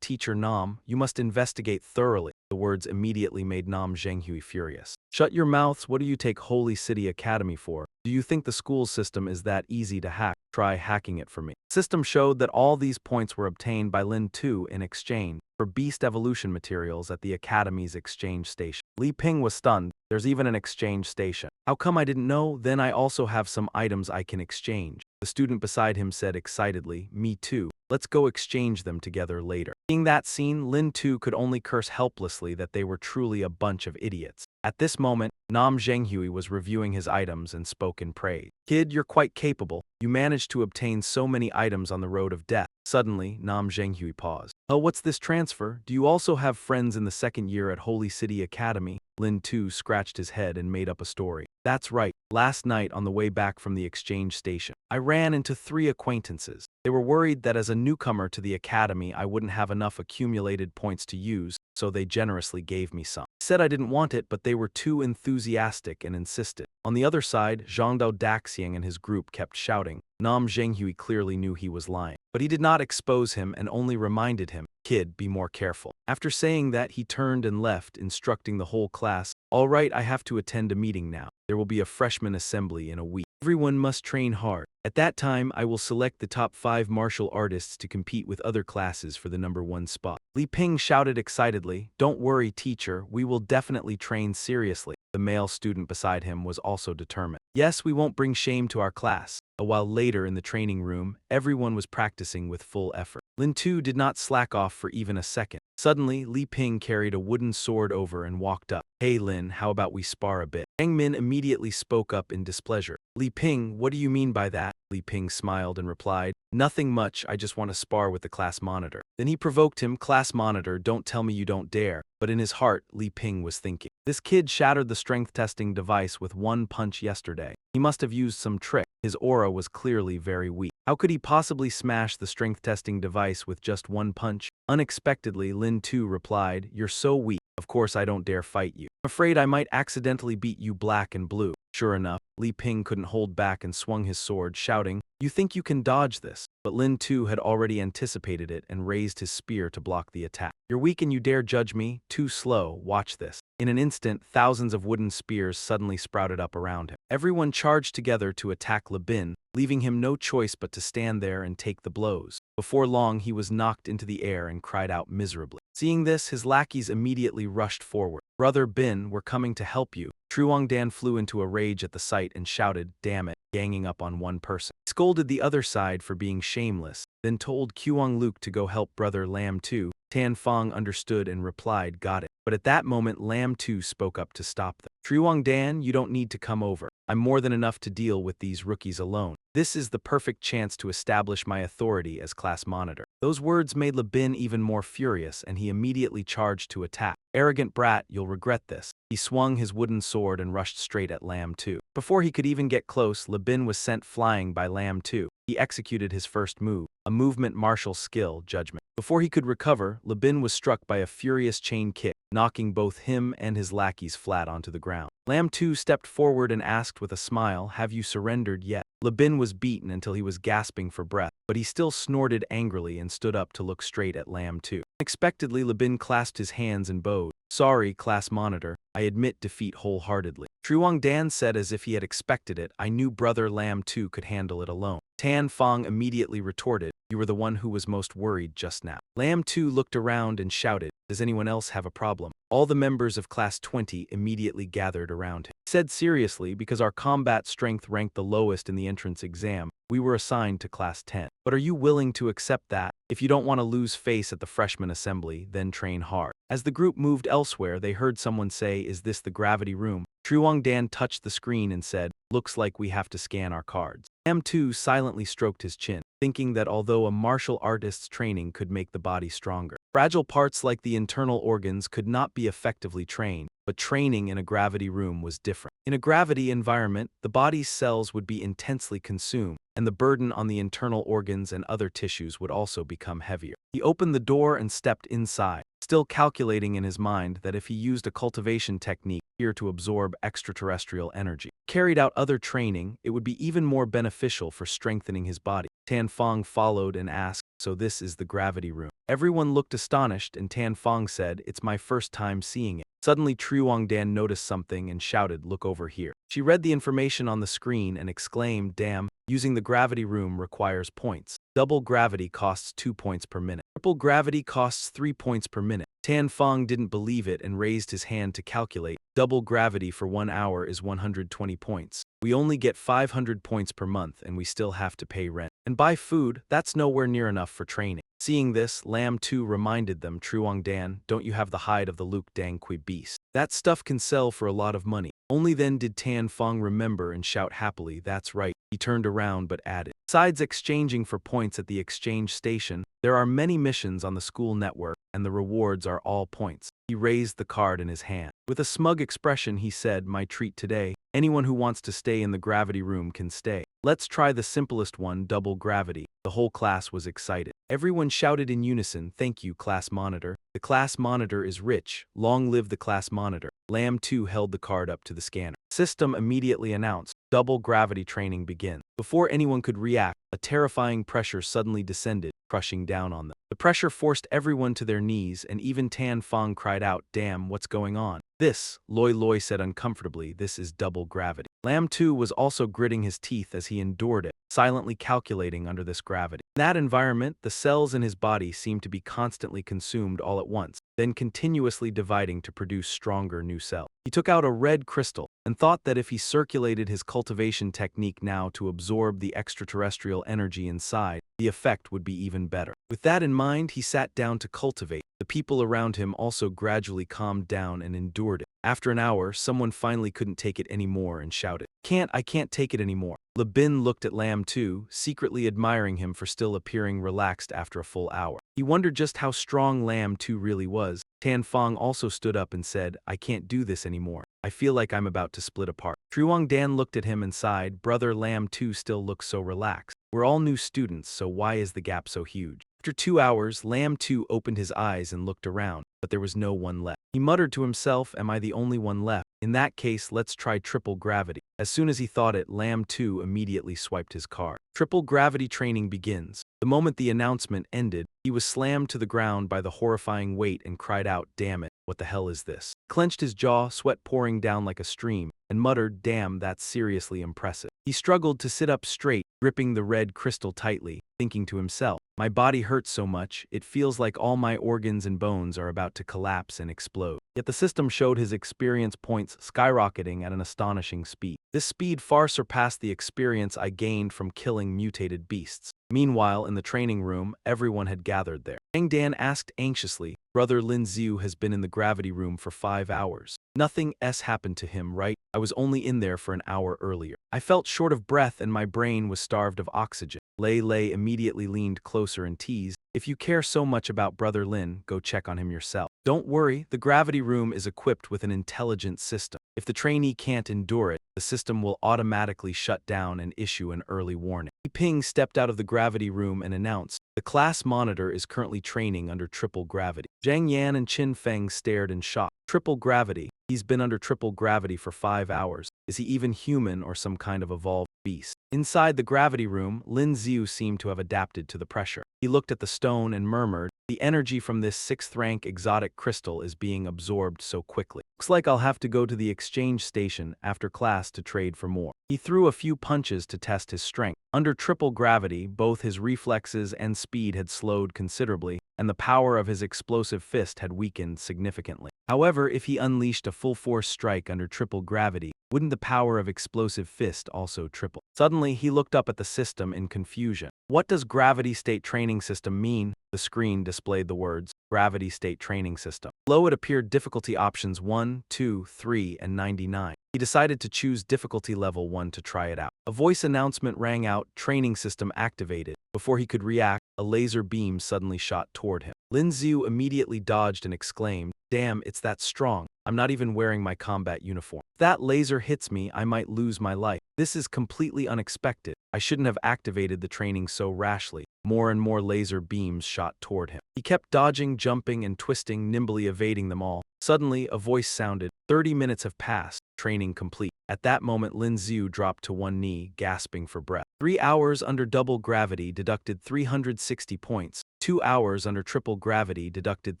Teacher Nam, you must investigate thoroughly. The words immediately made Nam Zhenghui furious. Shut your mouths, what do you take Holy City Academy for? Do you think the school system is that easy to hack? Try hacking it for me. The system showed that all these points were obtained by Lin 2 in exchange for beast evolution materials at the Academy's exchange station. Li Ping was stunned. There's even an exchange station. How come I didn't know? Then I also have some items I can exchange. The student beside him said excitedly, me too. Let's go exchange them together later. Seeing that scene, Lin 2 could only curse helplessly that they were truly a bunch of idiots. At this moment, Nam Zhenghui was reviewing his items and spoke in praise. Kid, you're quite capable. You managed to obtain so many items on the road of death. Suddenly, Nam Zhenghui paused. Oh, what's this transfer? Do you also have friends in the second year at Holy City Academy? Lin 2 scratched his head and made up a story. That's right. Last night on the way back from the exchange station, I ran into 3 acquaintances. They were worried that as a newcomer to the academy I wouldn't have enough accumulated points to use, so they generously gave me some. I said I didn't want it, but they were too enthusiastic and insisted. On the other side, Zhangdao Daxiang and his group kept shouting. Nam Zhenghui clearly knew he was lying, but he did not expose him and only reminded him, kid, be more careful. After saying that, he turned and left, instructing the whole class, all right, I have to attend a meeting now. There will be a freshman assembly in a week. Everyone must train hard. At that time, I will select the top 5 martial artists to compete with other classes for the number 1 spot. Li Ping shouted excitedly, don't worry, teacher, we will definitely train seriously. The male student beside him was also determined. Yes, we won't bring shame to our class. A while later in the training room, everyone was practicing with full effort. Lin 2 did not slack off for even a second. Suddenly, Li Ping carried a wooden sword over and walked up. Hey Lin, how about we spar a bit? Yang Min immediately spoke up in displeasure. Li Ping, what do you mean by that? Li Ping smiled and replied, nothing much, I just want to spar with the class monitor. Then he provoked him, class monitor, don't tell me you don't dare. But in his heart, Li Ping was thinking, this kid shattered the strength testing device with 1 punch yesterday. He must have used some trick. His aura was clearly very weak. How could he possibly smash the strength testing device with just 1 punch? Unexpectedly, Lin 2 replied, you're so weak. Of course I don't dare fight you. I'm afraid I might accidentally beat you black and blue. Sure enough, Li Ping couldn't hold back and swung his sword, shouting, you think you can dodge this? But Lin 2 had already anticipated it and raised his spear to block the attack. You're weak and you dare judge me? Too slow, watch this. In an instant, thousands of wooden spears suddenly sprouted up around him. Everyone charged together to attack Le Bin, leaving him no choice but to stand there and take the blows. Before long, he was knocked into the air and cried out miserably. Seeing this, his lackeys immediately rushed forward. Brother Bin, we're coming to help you. Truong Dan flew into a rage at the sight and shouted, damn it, ganging up on one person. He scolded the other side for being shameless, then told Kuang Luke to go help Brother Lam too. Tan Fong understood and replied, got it. But at that moment Lam 2 spoke up to stop them. Truong Dan, you don't need to come over. I'm more than enough to deal with these rookies alone. This is the perfect chance to establish my authority as class monitor. Those words made Lin even more furious, and he immediately charged to attack. Arrogant brat, you'll regret this. He swung his wooden sword and rushed straight at Lam 2. Before he could even get close, Lin was sent flying by Lam 2. He executed his first move, a movement martial skill, judgment. Before he could recover, Lin was struck by a furious chain kick, knocking both him and his lackeys flat onto the ground. Lam 2 stepped forward and asked with a smile, have you surrendered yet? Lin was beaten until he was gasping for breath, but he still snorted angrily and stood up to look straight at Lam 2. Unexpectedly, Lin clasped his hands and bowed. Sorry, class monitor, I admit defeat wholeheartedly. Truong Dan said as if he had expected it, I knew brother Lam 2 could handle it alone. Tan Fong immediately retorted, you were the one who was most worried just now. Lam 2 looked around and shouted, does anyone else have a problem? All the members of Class 20 immediately gathered around him. He said seriously, because our combat strength ranked the lowest in the entrance exam, we were assigned to Class 10. But are you willing to accept that? If you don't want to lose face at the freshman assembly, then train hard. As the group moved elsewhere, they heard someone say, is this the gravity room? Truong Dan touched the screen and said, looks like we have to scan our cards. Lam 2 silently stroked his chin, thinking that although a martial artist's training could make the body stronger, fragile parts like the internal organs could not be effectively trained, but training in a gravity room was different. In a gravity environment, the body's cells would be intensely consumed, and the burden on the internal organs and other tissues would also become heavier. He opened the door and stepped inside, still calculating in his mind that if he used a cultivation technique here to absorb extraterrestrial energy, carried out other training, it would be even more beneficial for strengthening his body. Tan Fong followed and asked, so this is the gravity room. Everyone looked astonished, and Tan Fong said, it's my first time seeing it. Suddenly Truong Dan noticed something and shouted, look over here. She read the information on the screen and exclaimed, damn, using the gravity room requires points. Double gravity costs 2 points per minute. Triple gravity costs 3 points per minute. Tan Fong didn't believe it and raised his hand to calculate. Double gravity for 1 hour is 120 points. We only get 500 points per month and we still have to pay rent. And buy food, that's nowhere near enough for training. Seeing this, Lam 2 reminded them, Truong Dan, don't you have the hide of the Luke Dang Kui beast? That stuff can sell for a lot of money. Only then did Tan Fong remember and shout happily, that's right. He turned around but added, besides exchanging for points at the exchange station, there are many missions on the school network, and the rewards are all points. He raised the card in his hand. With a smug expression, he said, my treat today. Anyone who wants to stay in the gravity room can stay. Let's try the simplest one, double gravity. The whole class was excited. Everyone shouted in unison, thank you, class monitor. The class monitor is rich. Long live the class monitor. Lam 2 held the card up to the scanner. System immediately announced, double gravity training begins. Before anyone could react, a terrifying pressure suddenly descended, crushing down on them. The pressure forced everyone to their knees, and even Tan Fong cried out, damn, what's going on? This, Loi Loi said uncomfortably, this is double gravity. Lam 2 was also gritting his teeth as he endured it, silently calculating under this gravity. In that environment, the cells in his body seemed to be constantly consumed all at once, then continuously dividing to produce stronger new cells. He took out a red crystal and thought that if he circulated his cultivation technique now to absorb the extraterrestrial energy inside, the effect would be even better. With that in mind, he sat down to cultivate. The people around him also gradually calmed down and endured it. After an hour, someone finally couldn't take it anymore and shouted, I can't take it anymore. Lin looked at Lam 2, secretly admiring him for still appearing relaxed after a full hour. He wondered just how strong Lam 2 really was. Tan Fong also stood up and said, I can't do this anymore. I feel like I'm about to split apart. Truong Dan looked at him and sighed, brother Lam 2 still looks so relaxed. We're all new students, so why is the gap so huge? After 2 hours, Lam 2 opened his eyes and looked around, but there was no one left. He muttered to himself, am I the only one left? In that case, let's try triple gravity. As soon as he thought it, Lam 2 immediately swiped his card. Triple gravity training begins. The moment the announcement ended, he was slammed to the ground by the horrifying weight and cried out, damn it, what the hell is this? He clenched his jaw, sweat pouring down like a stream, and muttered, damn, that's seriously impressive. He struggled to sit up straight, gripping the red crystal tightly, thinking to himself, my body hurts so much, it feels like all my organs and bones are about to collapse and explode. Yet the system showed his experience points skyrocketing at an astonishing speed. This speed far surpassed the experience I gained from killing mutated beasts. Meanwhile, in the training room, everyone had gathered there. Zhang Dan asked anxiously, "Brother Lin Xiu has been in the gravity room for 5 hours. Nothing else happened to him, right? I was only in there for an hour earlier." I felt short of breath and my brain was starved of oxygen. Lei immediately leaned closer and teased, "If you care so much about Brother Lin, go check on him yourself. Don't worry, the gravity room is equipped with an intelligent system. If the trainee can't endure it, the system will automatically shut down and issue an early warning." Ping stepped out of the gravity room and announced, "The class monitor is currently training under triple gravity." Zhang Yan and Qin Feng stared in shock. Triple gravity? He's been under triple gravity for 5 hours. Is he even human or some kind of evolved beast? Inside the gravity room, Lin Xiu seemed to have adapted to the pressure. He looked at the stone and murmured, "The energy from this 6th-rank exotic crystal is being absorbed so quickly. Looks like I'll have to go to the exchange station after class to trade for more." He threw a few punches to test his strength. Under triple gravity, both his reflexes and speed had slowed considerably, and the power of his explosive fist had weakened significantly. However, if he unleashed a full-force strike under triple gravity, wouldn't the power of explosive fist also triple? Suddenly, he looked up at the system in confusion. "What does Gravity State Training System mean?" The screen displayed the words, "Gravity State Training System." Below it appeared difficulty options 1, 2, 3, and 99. He decided to choose difficulty level 1 to try it out. A voice announcement rang out, "Training System activated." Before he could react, a laser beam suddenly shot toward him. Lin Xiu immediately dodged and exclaimed, "Damn, it's that strong. I'm not even wearing my combat uniform. If that laser hits me, I might lose my life. This is completely unexpected. I shouldn't have activated the training so rashly." More and more laser beams shot toward him. He kept dodging, jumping, and twisting, nimbly evading them all. Suddenly, a voice sounded, "30 minutes have passed. Training complete." At that moment, Lin Xiu dropped to one knee, gasping for breath. 3 hours under double gravity deducted 360 points. 2 hours under triple gravity deducted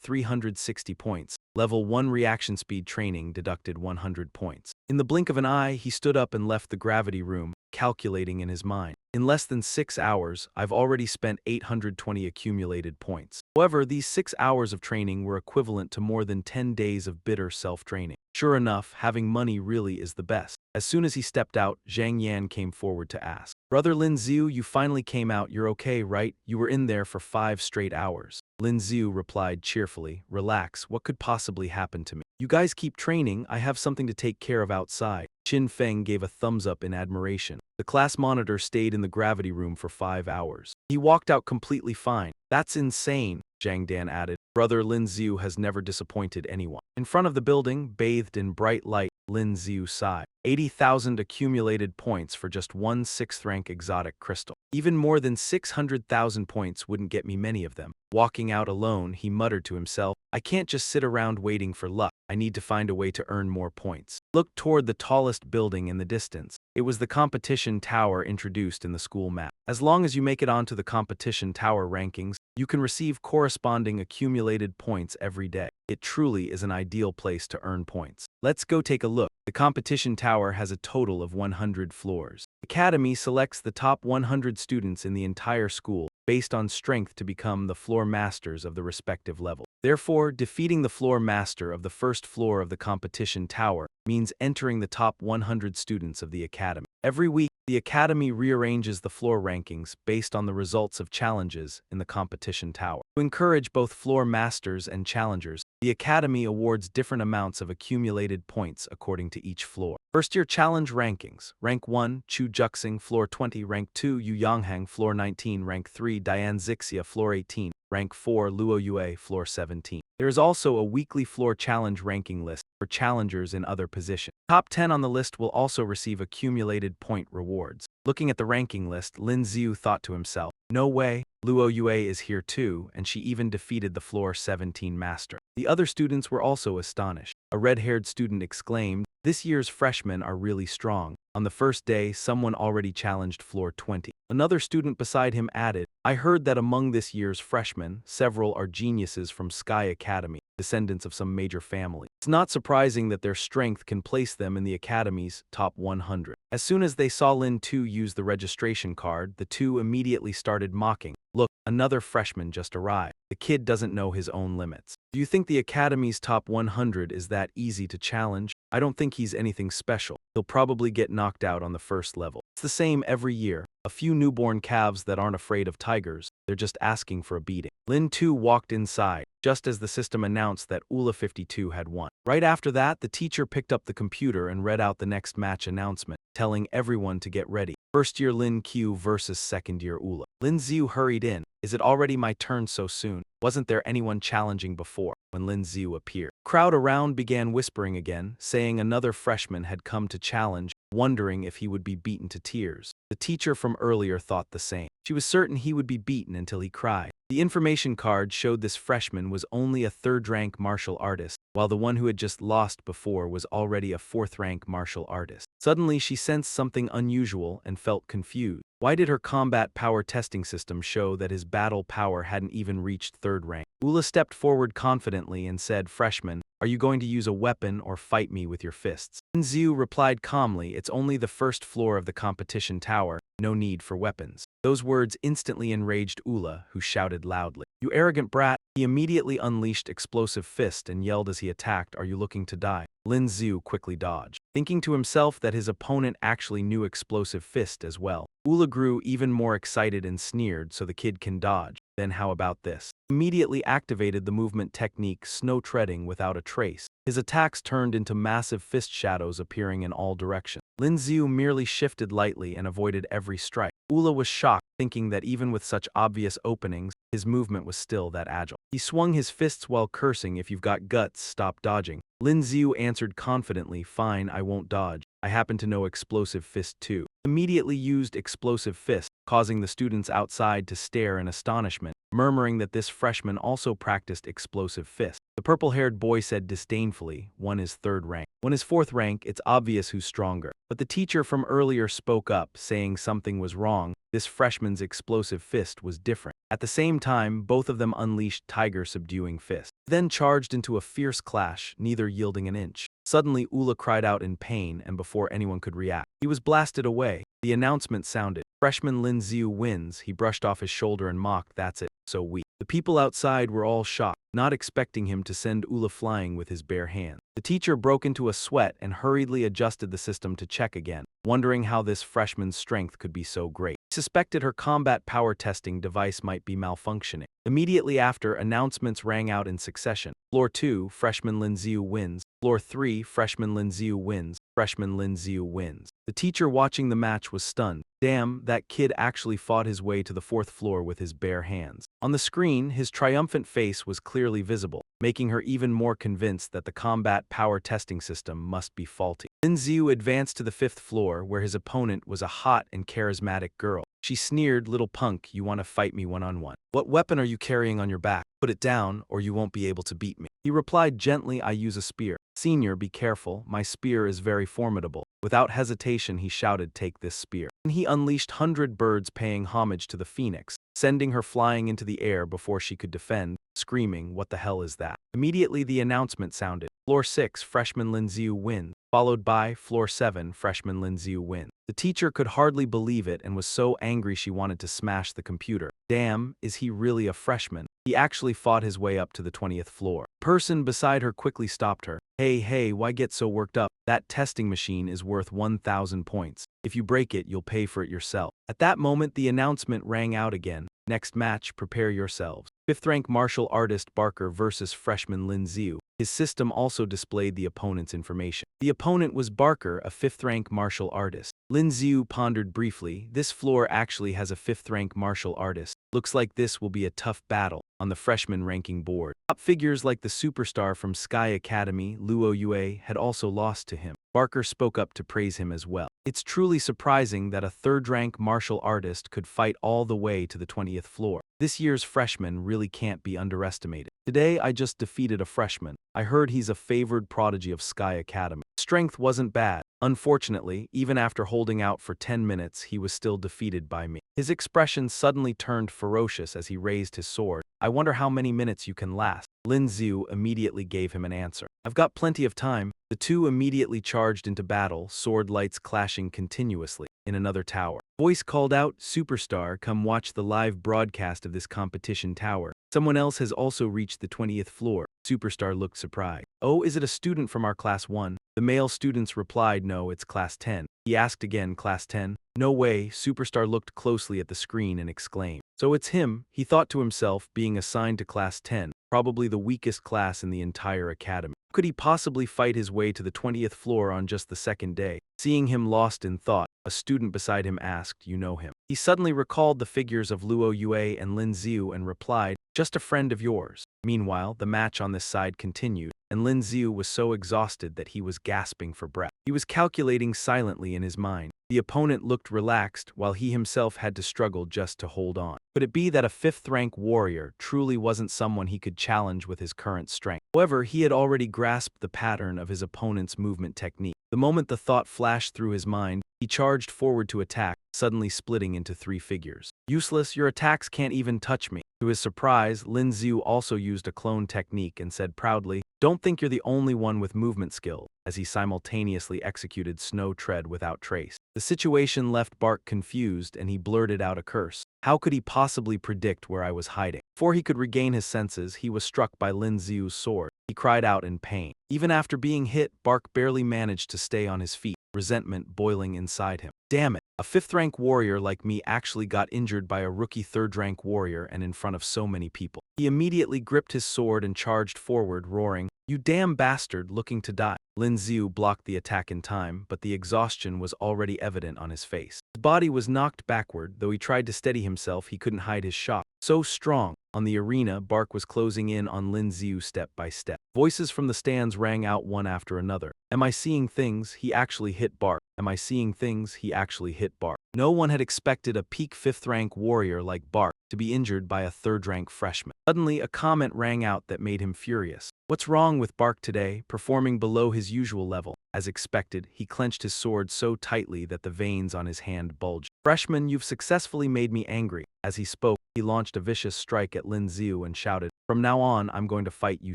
360 points. Level 1 reaction speed training deducted 100 points. In the blink of an eye, he stood up and left the gravity room, calculating in his mind. "In less than 6 hours, I've already spent 820 accumulated points." However, these 6 hours of training were equivalent to more than 10 days of bitter self-training. Sure enough, having money really is the best. As soon as he stepped out, Zhang Yan came forward to ask, "Brother Lin Xiu, you finally came out. You're okay, right? You were in there for 5 straight hours." Lin Xiu replied cheerfully, "Relax, what could possibly happen to me? You guys keep training, I have something to take care of outside." Qin Feng gave a thumbs up in admiration. The class monitor stayed in the gravity room for 5 hours. He walked out completely fine. "That's insane," Zhang Dan added. "Brother Lin Xiu has never disappointed anyone." In front of the building, bathed in bright light, Lin Xiu sighed. 80,000 accumulated points for just one 6th-rank exotic crystal. Even more than 600,000 points wouldn't get me many of them. Walking out alone, he muttered to himself, "I can't just sit around waiting for luck. I need to find a way to earn more points." Looked toward the tallest building in the distance. It was the competition tower introduced in the school map. As long as you make it onto the competition tower rankings, you can receive corresponding accumulated points every day. It truly is an ideal place to earn points. Let's go take a look. The competition tower has a total of 100 floors. The Academy selects the top 100 students in the entire school based on strength to become the floor masters of the respective level. Therefore, defeating the floor master of the first floor of the competition tower means entering the top 100 students of the Academy. Every week, the Academy rearranges the floor rankings based on the results of challenges in the competition tower. To encourage both floor masters and challengers, the Academy awards different amounts of accumulated points according to each floor. First-year challenge rankings. Rank 1, Chu Juxing, floor 20. Rank 2, Yu Yanghang, floor 19. Rank 3, Diane Zixia, floor 18. Rank 4, Luo Yue, floor 17. There is also a weekly floor challenge ranking list for challengers in other positions. Top 10 on the list will also receive accumulated point rewards. Looking at the ranking list, Lin Xiu thought to himself, "No way, Luo Yue is here too, and she even defeated the floor 17 master." The other students were also astonished. A red-haired student exclaimed, "This year's freshmen are really strong." On the first day, someone already challenged floor 20. Another student beside him added, "I heard that among this year's freshmen, several are geniuses from Sky Academy, descendants of some major family. It's not surprising that their strength can place them in the Academy's top 100. As soon as they saw Lin Tu use the registration card, the two immediately started mocking. "Look, another freshman just arrived. The kid doesn't know his own limits. Do you think the Academy's top 100 is that easy to challenge? I don't think he's anything special. He'll probably get knocked out on the first level. It's the same every year. A few newborn calves that aren't afraid of tigers. They're just asking for a beating. Lynn too walked inside, just as the system announced that ULA 52 had won. Right after that, the teacher picked up the computer and read out the next match announcement, telling everyone to get ready. First year Lin Q versus second year ULA. Lin Xiu hurried in. Is it already my turn so soon? Wasn't there anyone challenging before? When Lin Xiu appeared, crowd around began whispering again, saying another freshman had come to challenge, wondering if he would be beaten to tears. The teacher from earlier thought the same. She was certain he would be beaten until he cried. The information card showed this freshman was only a third-rank martial artist, while the one who had just lost before was already a fourth-rank martial artist. Suddenly, she sensed something unusual and felt confused. Why did her combat power testing system show that his battle power hadn't even reached third rank? Ula stepped forward confidently and said, "Freshman, are you going to use a weapon or fight me with your fists?" Lin Xiu replied calmly, "It's only the first floor of the competition tower, no need for weapons." Those words instantly enraged Ula, who shouted loudly, "You arrogant brat!" He immediately unleashed explosive fist and yelled as he attacked, "Are you looking to die?" Lin Xiu quickly dodged, thinking to himself that his opponent actually knew explosive fist as well. Ula grew even more excited and sneered, "So the kid can dodge. Then how about this?" Immediately activated the movement technique snow treading without a trace. His attacks turned into massive fist shadows appearing in all directions. Lin Xiu merely shifted lightly and avoided every strike. Ula was shocked, thinking that even with such obvious openings, his movement was still that agile. He swung his fists while cursing, "If you've got guts, stop dodging." Lin Xiu answered confidently, "Fine, I won't dodge. I happen to know explosive fist too." Immediately used explosive fist, causing the students outside to stare in astonishment, murmuring that this freshman also practiced explosive fist. The purple-haired boy said disdainfully, "One is third rank. One is fourth rank, it's obvious who's stronger." But the teacher from earlier spoke up, saying something was wrong. This freshman's explosive fist was different. At the same time, both of them unleashed tiger-subduing fists, then charged into a fierce clash, neither yielding an inch. Suddenly, Ula cried out in pain, and before anyone could react, he was blasted away. The announcement sounded, "Freshman Lin Xiu wins." He brushed off his shoulder and mocked, "That's it, so weak." The people outside were all shocked, not expecting him to send Ula flying with his bare hands. The teacher broke into a sweat and hurriedly adjusted the system to check again, wondering how this freshman's strength could be so great. He suspected her combat power testing device might be malfunctioning. Immediately after, announcements rang out in succession. Floor 2, Freshman Lin Xiu wins. Floor 3, Freshman Lin Xiu wins. Freshman Lin Xiu wins. The teacher watching the match was stunned. Damn, that kid actually fought his way to the fourth floor with his bare hands. On the screen, his triumphant face was clearly visible, making her even more convinced that the combat power testing system must be faulty. Lin Xiu advanced to the fifth floor, where his opponent was a hot and charismatic girl. She sneered, "Little punk, you want to fight me one-on-one? What weapon are you carrying on your back? Put it down, or you won't be able to beat me." He replied gently, "I use a spear." "Senior, be careful, my spear is very formidable." Without hesitation, he shouted, "Take this spear." And he unleashed 100 birds paying homage to the phoenix, sending her flying into the air before she could defend, screaming, "What the hell is that?" Immediately the announcement sounded, "Floor 6, Freshman Lin Xiu wins," followed by Floor 7, Freshman Lin Xiu wins. The teacher could hardly believe it and was so angry she wanted to smash the computer. Damn, is he really a freshman? He actually fought his way up to the 20th floor. The person beside her quickly stopped her. Hey, why get so worked up? That testing machine is worth 1,000 points. If you break it, you'll pay for it yourself." At that moment, the announcement rang out again. "Next match, prepare yourselves. Fifth-rank martial artist Barker versus freshman Lin Xiu." His system also displayed the opponent's information. The opponent was Barker, a fifth-rank martial artist. Lin Xiu pondered briefly. This floor actually has a fifth-rank martial artist. Looks like this will be a tough battle. On the freshman ranking board, top figures like the superstar from Sky Academy, Luo Yue, had also lost to him. Barker spoke up to praise him as well. "It's truly surprising that a third-rank martial artist could fight all the way to the 20th floor. This year's freshman really can't be underestimated. Today I just defeated a freshman. I heard he's a favored prodigy of Sky Academy. Strength wasn't bad. Unfortunately, even after holding out for 10 minutes, he was still defeated by me." His expression suddenly turned ferocious as he raised his sword. "I wonder how many minutes you can last." Lin Xiu immediately gave him an answer. "I've got plenty of time." The two immediately charged into battle, sword lights clashing continuously. In another tower, voice called out, "Superstar, come watch the live broadcast of this competition tower. Someone else has also reached the 20th floor." Superstar looked surprised. "Oh, is it a student from our class 1? The male students replied, "No, it's class 10. He asked again, "Class 10? No way." Superstar looked closely at the screen and exclaimed. So it's him, he thought to himself, being assigned to class 10, probably the weakest class in the entire academy. How could he possibly fight his way to the 20th floor on just the second day? Seeing him lost in thought, a student beside him asked, "You know him?" He suddenly recalled the figures of Luo Yue and Lin Xiu and replied, "Just a friend of yours." Meanwhile, the match on this side continued, and Lin Xiu was so exhausted that he was gasping for breath. He was calculating silently in his mind. The opponent looked relaxed, while he himself had to struggle just to hold on. Could it be that a fifth-rank warrior truly wasn't someone he could challenge with his current strength? However, he had already grasped the pattern of his opponent's movement technique. The moment the thought flashed through his mind, he charged forward to attack, suddenly splitting into 3 figures. "Useless, your attacks can't even touch me." To his surprise, Lin Xiu also used a clone technique and said proudly, "Don't think you're the only one with movement skill," as he simultaneously executed Snow Tread without trace. The situation left Bark confused and he blurted out a curse. How could he possibly predict where I was hiding? Before he could regain his senses, he was struck by Lin Xiu's sword. He cried out in pain. Even after being hit, Bark barely managed to stay on his feet, resentment boiling inside him. Damn it, a 5th-rank warrior like me actually got injured by a rookie 3rd-rank warrior and in front of so many people. He immediately gripped his sword and charged forward, roaring, "You damn bastard, looking to die." Lin Xiu blocked the attack in time, but the exhaustion was already evident on his face. His body was knocked backward, though he tried to steady himself, he couldn't hide his shock. So strong. On the arena, Bark was closing in on Lin Xiu step by step. Voices from the stands rang out one after another. "Am I seeing things? He actually hit Bark. Am I seeing things? He actually hit Bark." No one had expected a peak 5th-rank warrior like Bark to be injured by a 3rd-rank freshman. Suddenly, a comment rang out that made him furious. What's wrong with Bark today, performing below his usual level? As expected, he clenched his sword so tightly that the veins on his hand bulged. "Freshman, you've successfully made me angry." As he spoke, he launched a vicious strike at Lin Xiu and shouted, "From now on, I'm going to fight you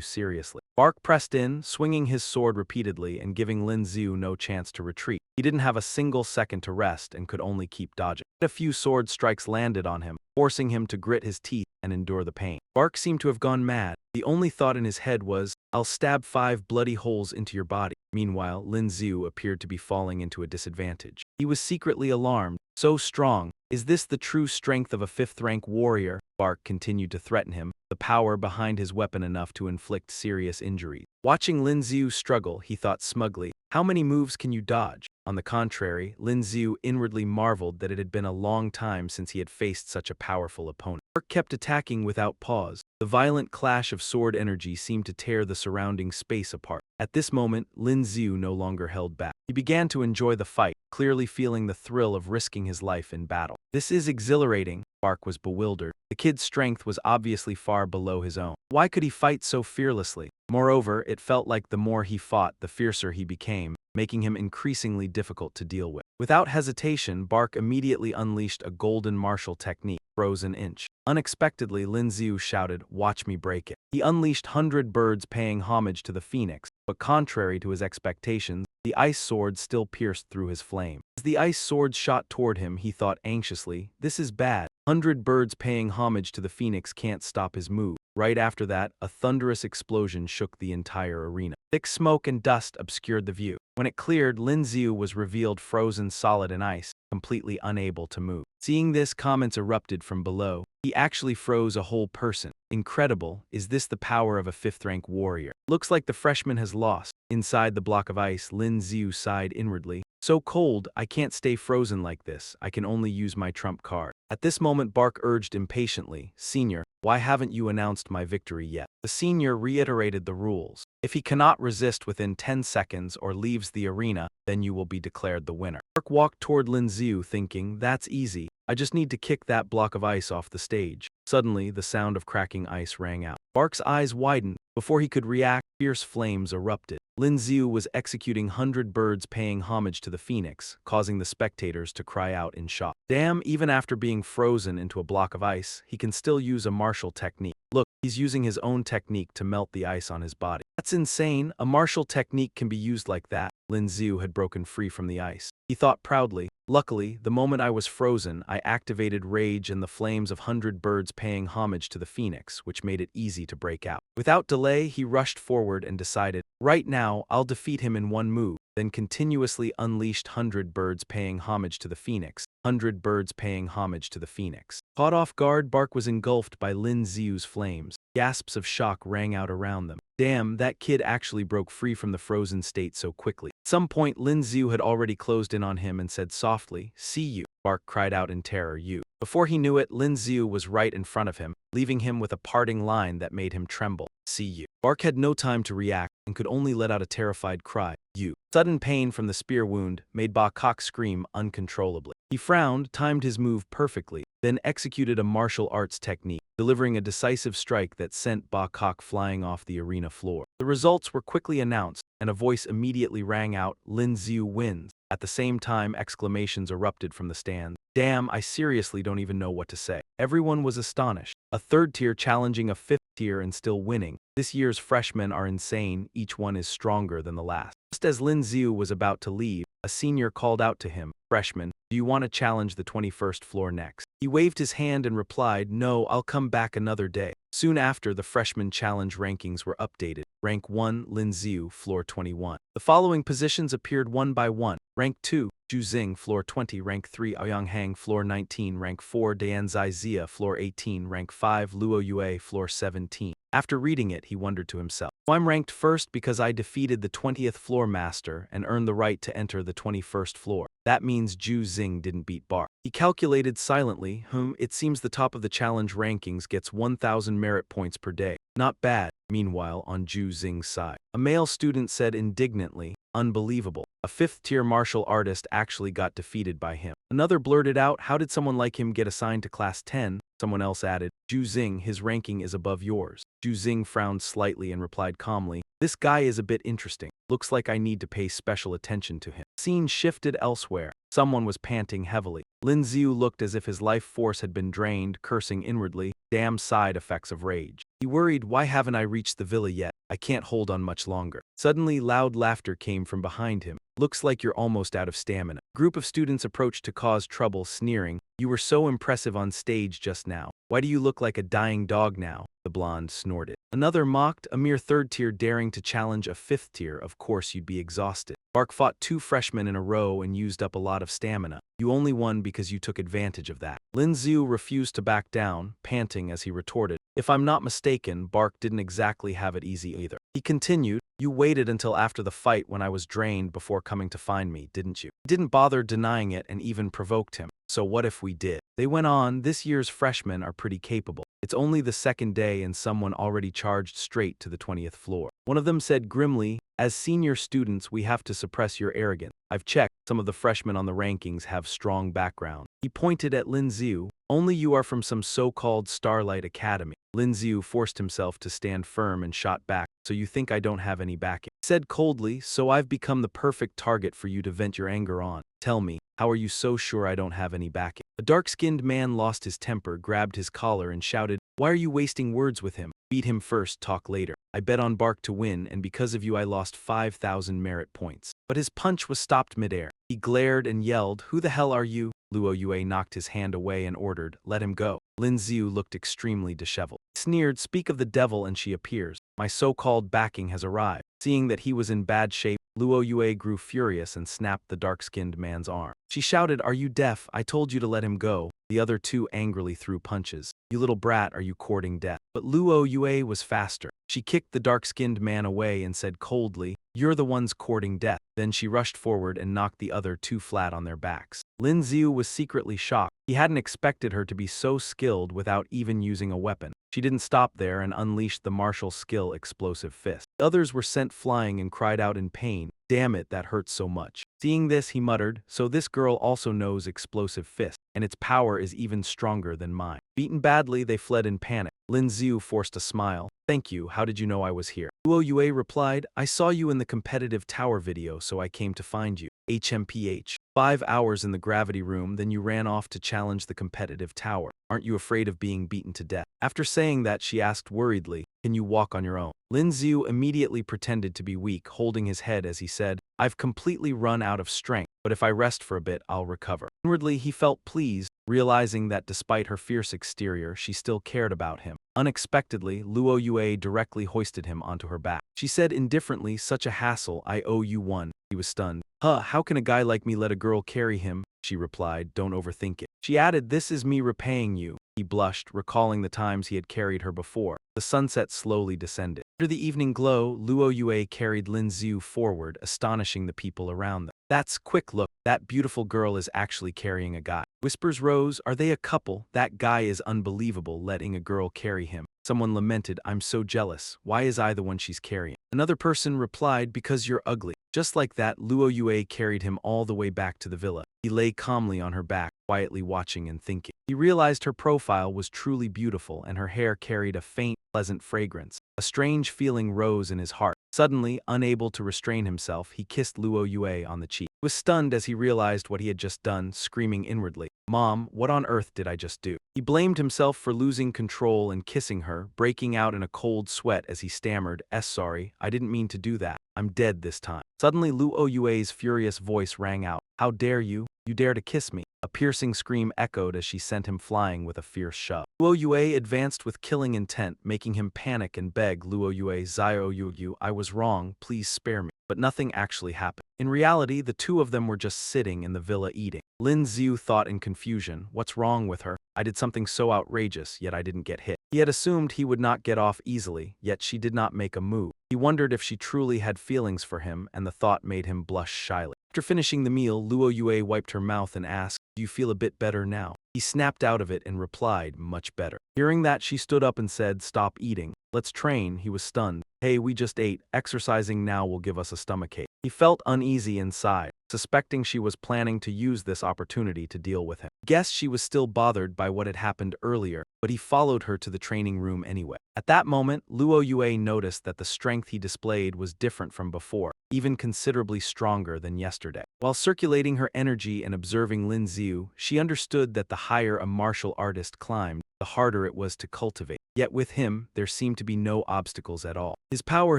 seriously." Bark pressed in, swinging his sword repeatedly and giving Lin Xiu no chance to retreat. He didn't have a single second to rest and could only keep dodging. A few sword strikes landed on him, forcing him to grit his teeth and endure the pain. Bark seemed to have gone mad. The only thought in his head was, "I'll stab 5 bloody holes into your body." Meanwhile, Lin Xiu appeared to be falling into a disadvantage. He was secretly alarmed. So strong. Is this the true strength of a 5th-rank warrior? Bark continued to threaten him, the power behind his weapon enough to inflict serious injuries. Watching Lin Xiu struggle, he thought smugly, "How many moves can you dodge?" On the contrary, Lin Xiu inwardly marveled that it had been a long time since he had faced such a powerful opponent. Bark kept attacking without pause. The violent clash of sword energy seemed to tear the surrounding space apart. At this moment, Lin Xiu no longer held back. He began to enjoy the fight, clearly feeling the thrill of risking his life in battle. "This is exhilarating." Bark was bewildered. The kid's strength was obviously far below his own. Why could he fight so fearlessly? Moreover, it felt like the more he fought, the fiercer he became, making him increasingly difficult to deal with. Without hesitation, Bark immediately unleashed a golden martial technique, Frozen Inch. Unexpectedly, Lin Xiu shouted, "Watch me break it." He unleashed 100 birds paying homage to the phoenix, but contrary to his expectations, the ice sword still pierced through his flame. As the ice sword shot toward him, he thought anxiously, "This is bad. 100 birds paying homage to the phoenix can't stop his move." Right after that, a thunderous explosion shook the entire arena. Thick smoke and dust obscured the view. When it cleared, Lin Xiu was revealed frozen solid in ice, completely unable to move. Seeing this, comments erupted from below. "He actually froze a whole person. Incredible. Is this the power of a 5th-rank warrior? Looks like the freshman has lost." Inside the block of ice, Lin Xiu sighed inwardly. "So cold, I can't stay frozen like this. I can only use my trump card." At this moment, Bark urged impatiently, "Senior, why haven't you announced my victory yet?" The senior reiterated the rules. If he cannot resist within 10 seconds or leaves the arena, then you will be declared the winner. Bark walked toward Lin Xiu thinking, "That's easy. I just need to kick that block of ice off the stage." Suddenly, the sound of cracking ice rang out. Bark's eyes widened. Before he could react, fierce flames erupted. Lin Xiu was executing 100 birds paying homage to the phoenix, causing the spectators to cry out in shock. Damn, even after being frozen into a block of ice, he can still use a martial technique. Look, he's using his own technique to melt the ice on his body. That's insane. A martial technique can be used like that. Lin Xiu had broken free from the ice. He thought proudly, Luckily, the moment I was frozen, I activated rage and the flames of 100 birds paying homage to the phoenix, which made it easy to break out. Without delay, he rushed forward and decided, right now, I'll defeat him in one move, then continuously unleashed 100 birds paying homage to the phoenix, 100 birds paying homage to the phoenix. Caught off guard, Bark was engulfed by Lin Xiu's flames. Gasps of shock rang out around them. Damn, that kid actually broke free from the frozen state so quickly. At some point, Lin Xiu had already closed in on him and said softly, "See you." Bark cried out in terror, "You." Before he knew it, Lin Xiu was right in front of him, leaving him with a parting line that made him tremble. "See you." Bark had no time to react and could only let out a terrified cry. "You." Sudden pain from the spear wound made Ba Kok scream uncontrollably. He frowned, timed his move perfectly, then executed a martial arts technique, delivering a decisive strike that sent Ba Kok flying off the arena floor. The results were quickly announced, and a voice immediately rang out, "Lin Xiu wins." At the same time, exclamations erupted from the stands. Damn, I seriously don't even know what to say. Everyone was astonished. A third tier challenging a fifth tier and still winning. This year's freshmen are insane, each one is stronger than the last. Just as Lin Xiu was about to leave, a senior called out to him, "Freshman, do you want to challenge the 21st floor next?" He waved his hand and replied, "No, I'll come back another day." Soon after, the freshman challenge rankings were updated. Rank 1, Lin Xiu, floor 21. The following positions appeared one by one. Rank 2, Zhu Xing, floor 20. Rank 3, Aoyang Hang, floor 19. Rank 4, Dianzai Zia, floor 18. Rank 5, Luo Yue, floor 17. After reading it, he wondered to himself, "I'm ranked first because I defeated the 20th floor master and earned the right to enter the 21st floor. That means Zhu Xing didn't beat Bark." He calculated silently, it seems the top of the challenge rankings gets 1,000 merit points per day. Not bad. Meanwhile, on Zhu Xing's side, a male student said indignantly, "Unbelievable. A fifth-tier martial artist actually got defeated by him." Another blurted out, "How did someone like him get assigned to class 10? Someone else added, "Zhu Xing, his ranking is above yours." Zhu Xing frowned slightly and replied calmly, "This guy is a bit interesting. Looks like I need to pay special attention to him." Scene shifted elsewhere. Someone was panting heavily. Lin Xiu looked as if his life force had been drained, cursing inwardly. Damn side effects of rage. He worried, "Why haven't I reached the villa yet? I can't hold on much longer." Suddenly, loud laughter came from behind him. "Looks like you're almost out of stamina." A group of students approached to cause trouble, sneering, "You were so impressive on stage just now. Why do you look like a dying dog now?" The blonde snorted. Another mocked, "A mere third tier daring to challenge a fifth tier, of course you'd be exhausted. Bark fought 2 freshmen in a row and used up a lot of stamina. You only won because you took advantage of that." Lin Xiu refused to back down, panting as he retorted, "If I'm not mistaken, Bark didn't exactly have it easy either." He continued, "You waited until after the fight when I was drained before coming to find me, didn't you?" He didn't bother denying it and even provoked him. "So what if we did?" They went on, "This year's freshmen are pretty capable. It's only the second day and someone already charged straight to the 20th floor." One of them said grimly, "As senior students, we have to suppress your arrogance. I've checked, some of the freshmen on the rankings have strong background." He pointed at Lin Xiu, "Only you are from some so-called Starlight Academy." Lin Xiu forced himself to stand firm and shot back, "So you think I don't have any backing?" He said coldly, "So I've become the perfect target for you to vent your anger on. Tell me, how are you so sure I don't have any backing?" A dark-skinned man lost his temper, grabbed his collar and shouted, "Why are you wasting words with him? Beat him first, talk later. I bet on Bark to win, and because of you I lost 5,000 merit points." But his punch was stopped midair. He glared and yelled, "Who the hell are you?" Luo Yue knocked his hand away and ordered, "Let him go." Lin Xiu looked extremely disheveled. He sneered, "Speak of the devil and she appears. My so-called backing has arrived." Seeing that he was in bad shape, Luo Yue grew furious and snapped the dark-skinned man's arm. She shouted, "Are you deaf? I told you to let him go." The other two angrily threw punches. "You little brat, are you courting death?" But Luo Yue was faster. She kicked the dark-skinned man away and said coldly, "You're the ones courting death." Then she rushed forward and knocked the other two flat on their backs. Lin Xiu was secretly shocked. He hadn't expected her to be so skilled without even using a weapon. She didn't stop there and unleashed the martial skill Explosive Fist. The others were sent flying and cried out in pain, "Damn it, that hurts so much." Seeing this, he muttered, "So this girl also knows Explosive Fist, and its power is even stronger than mine." Beaten badly, they fled in panic. Lin Xiu forced a smile. "Thank you, how did you know I was here?" Luo Yue replied, "I saw you in the competitive tower video, so I came to find you." HMPH. 5 hours in the gravity room, then you ran off to challenge the competitive tower. Aren't you afraid of being beaten to death? After saying that, she asked worriedly, "Can you walk on your own?" Lin Xiu immediately pretended to be weak, holding his head as he said, "I've completely run out of strength." but if I rest for a bit, I'll recover. Inwardly, he felt pleased, realizing that despite her fierce exterior, she still cared about him. Unexpectedly, Luo Yue directly hoisted him onto her back. She said indifferently, "Such a hassle, I owe you one." He was stunned. "Huh, how can a guy like me let a girl carry him?" She replied, "Don't overthink it." She added, "This is me repaying you." He blushed, recalling the times he had carried her before. The sunset slowly descended. Under the evening glow, Luo Yue carried Lin Xiu forward, astonishing the people around them. "That's quick, look, that beautiful girl is actually carrying a guy." Whispers rose, "Are they a couple? That guy is unbelievable, letting a girl carry him." Someone lamented, "I'm so jealous. Why is I the one she's carrying?" Another person replied, "Because you're ugly." Just like that, Luo Yue carried him all the way back to the villa. He lay calmly on her back, quietly watching and thinking. He realized her profile was truly beautiful and her hair carried a faint, pleasant fragrance. A strange feeling rose in his heart. Suddenly, unable to restrain himself, he kissed Luo Yue on the cheek. He was stunned as he realized what he had just done, screaming inwardly, "Mom, what on earth did I just do?" He blamed himself for losing control and kissing her, breaking out in a cold sweat as he stammered, "Sorry, I didn't mean to do that. I'm dead this time." Suddenly, Luo Yue's furious voice rang out, "How dare you? You dare to kiss me?" A piercing scream echoed as she sent him flying with a fierce shove. Luo Yue advanced with killing intent, making him panic and beg Luo Yue, "Zio Yu, I was wrong, please spare me." But nothing actually happened. In reality, the two of them were just sitting in the villa eating. Lin Xiu thought in confusion, "What's wrong with her? I did something so outrageous, yet I didn't get hit." He had assumed he would not get off easily, yet she did not make a move. He wondered if she truly had feelings for him, and the thought made him blush shyly. After finishing the meal, Luo Yue wiped her mouth and asked, "Do you feel a bit better now?" He snapped out of it and replied, "Much better." Hearing that, she stood up and said, "Stop eating. Let's train." He was stunned. "Hey, we just ate. Exercising now will give us a stomachache." He felt uneasy inside, suspecting she was planning to use this opportunity to deal with him. Guessed she was still bothered by what had happened earlier, but he followed her to the training room anyway. At that moment, Luo Yue noticed that the strength he displayed was different from before, even considerably stronger than yesterday. While circulating her energy and observing Lin Xiu, she understood that the higher a martial artist climbed, the harder it was to cultivate. Yet with him, there seemed to be no obstacles at all. His power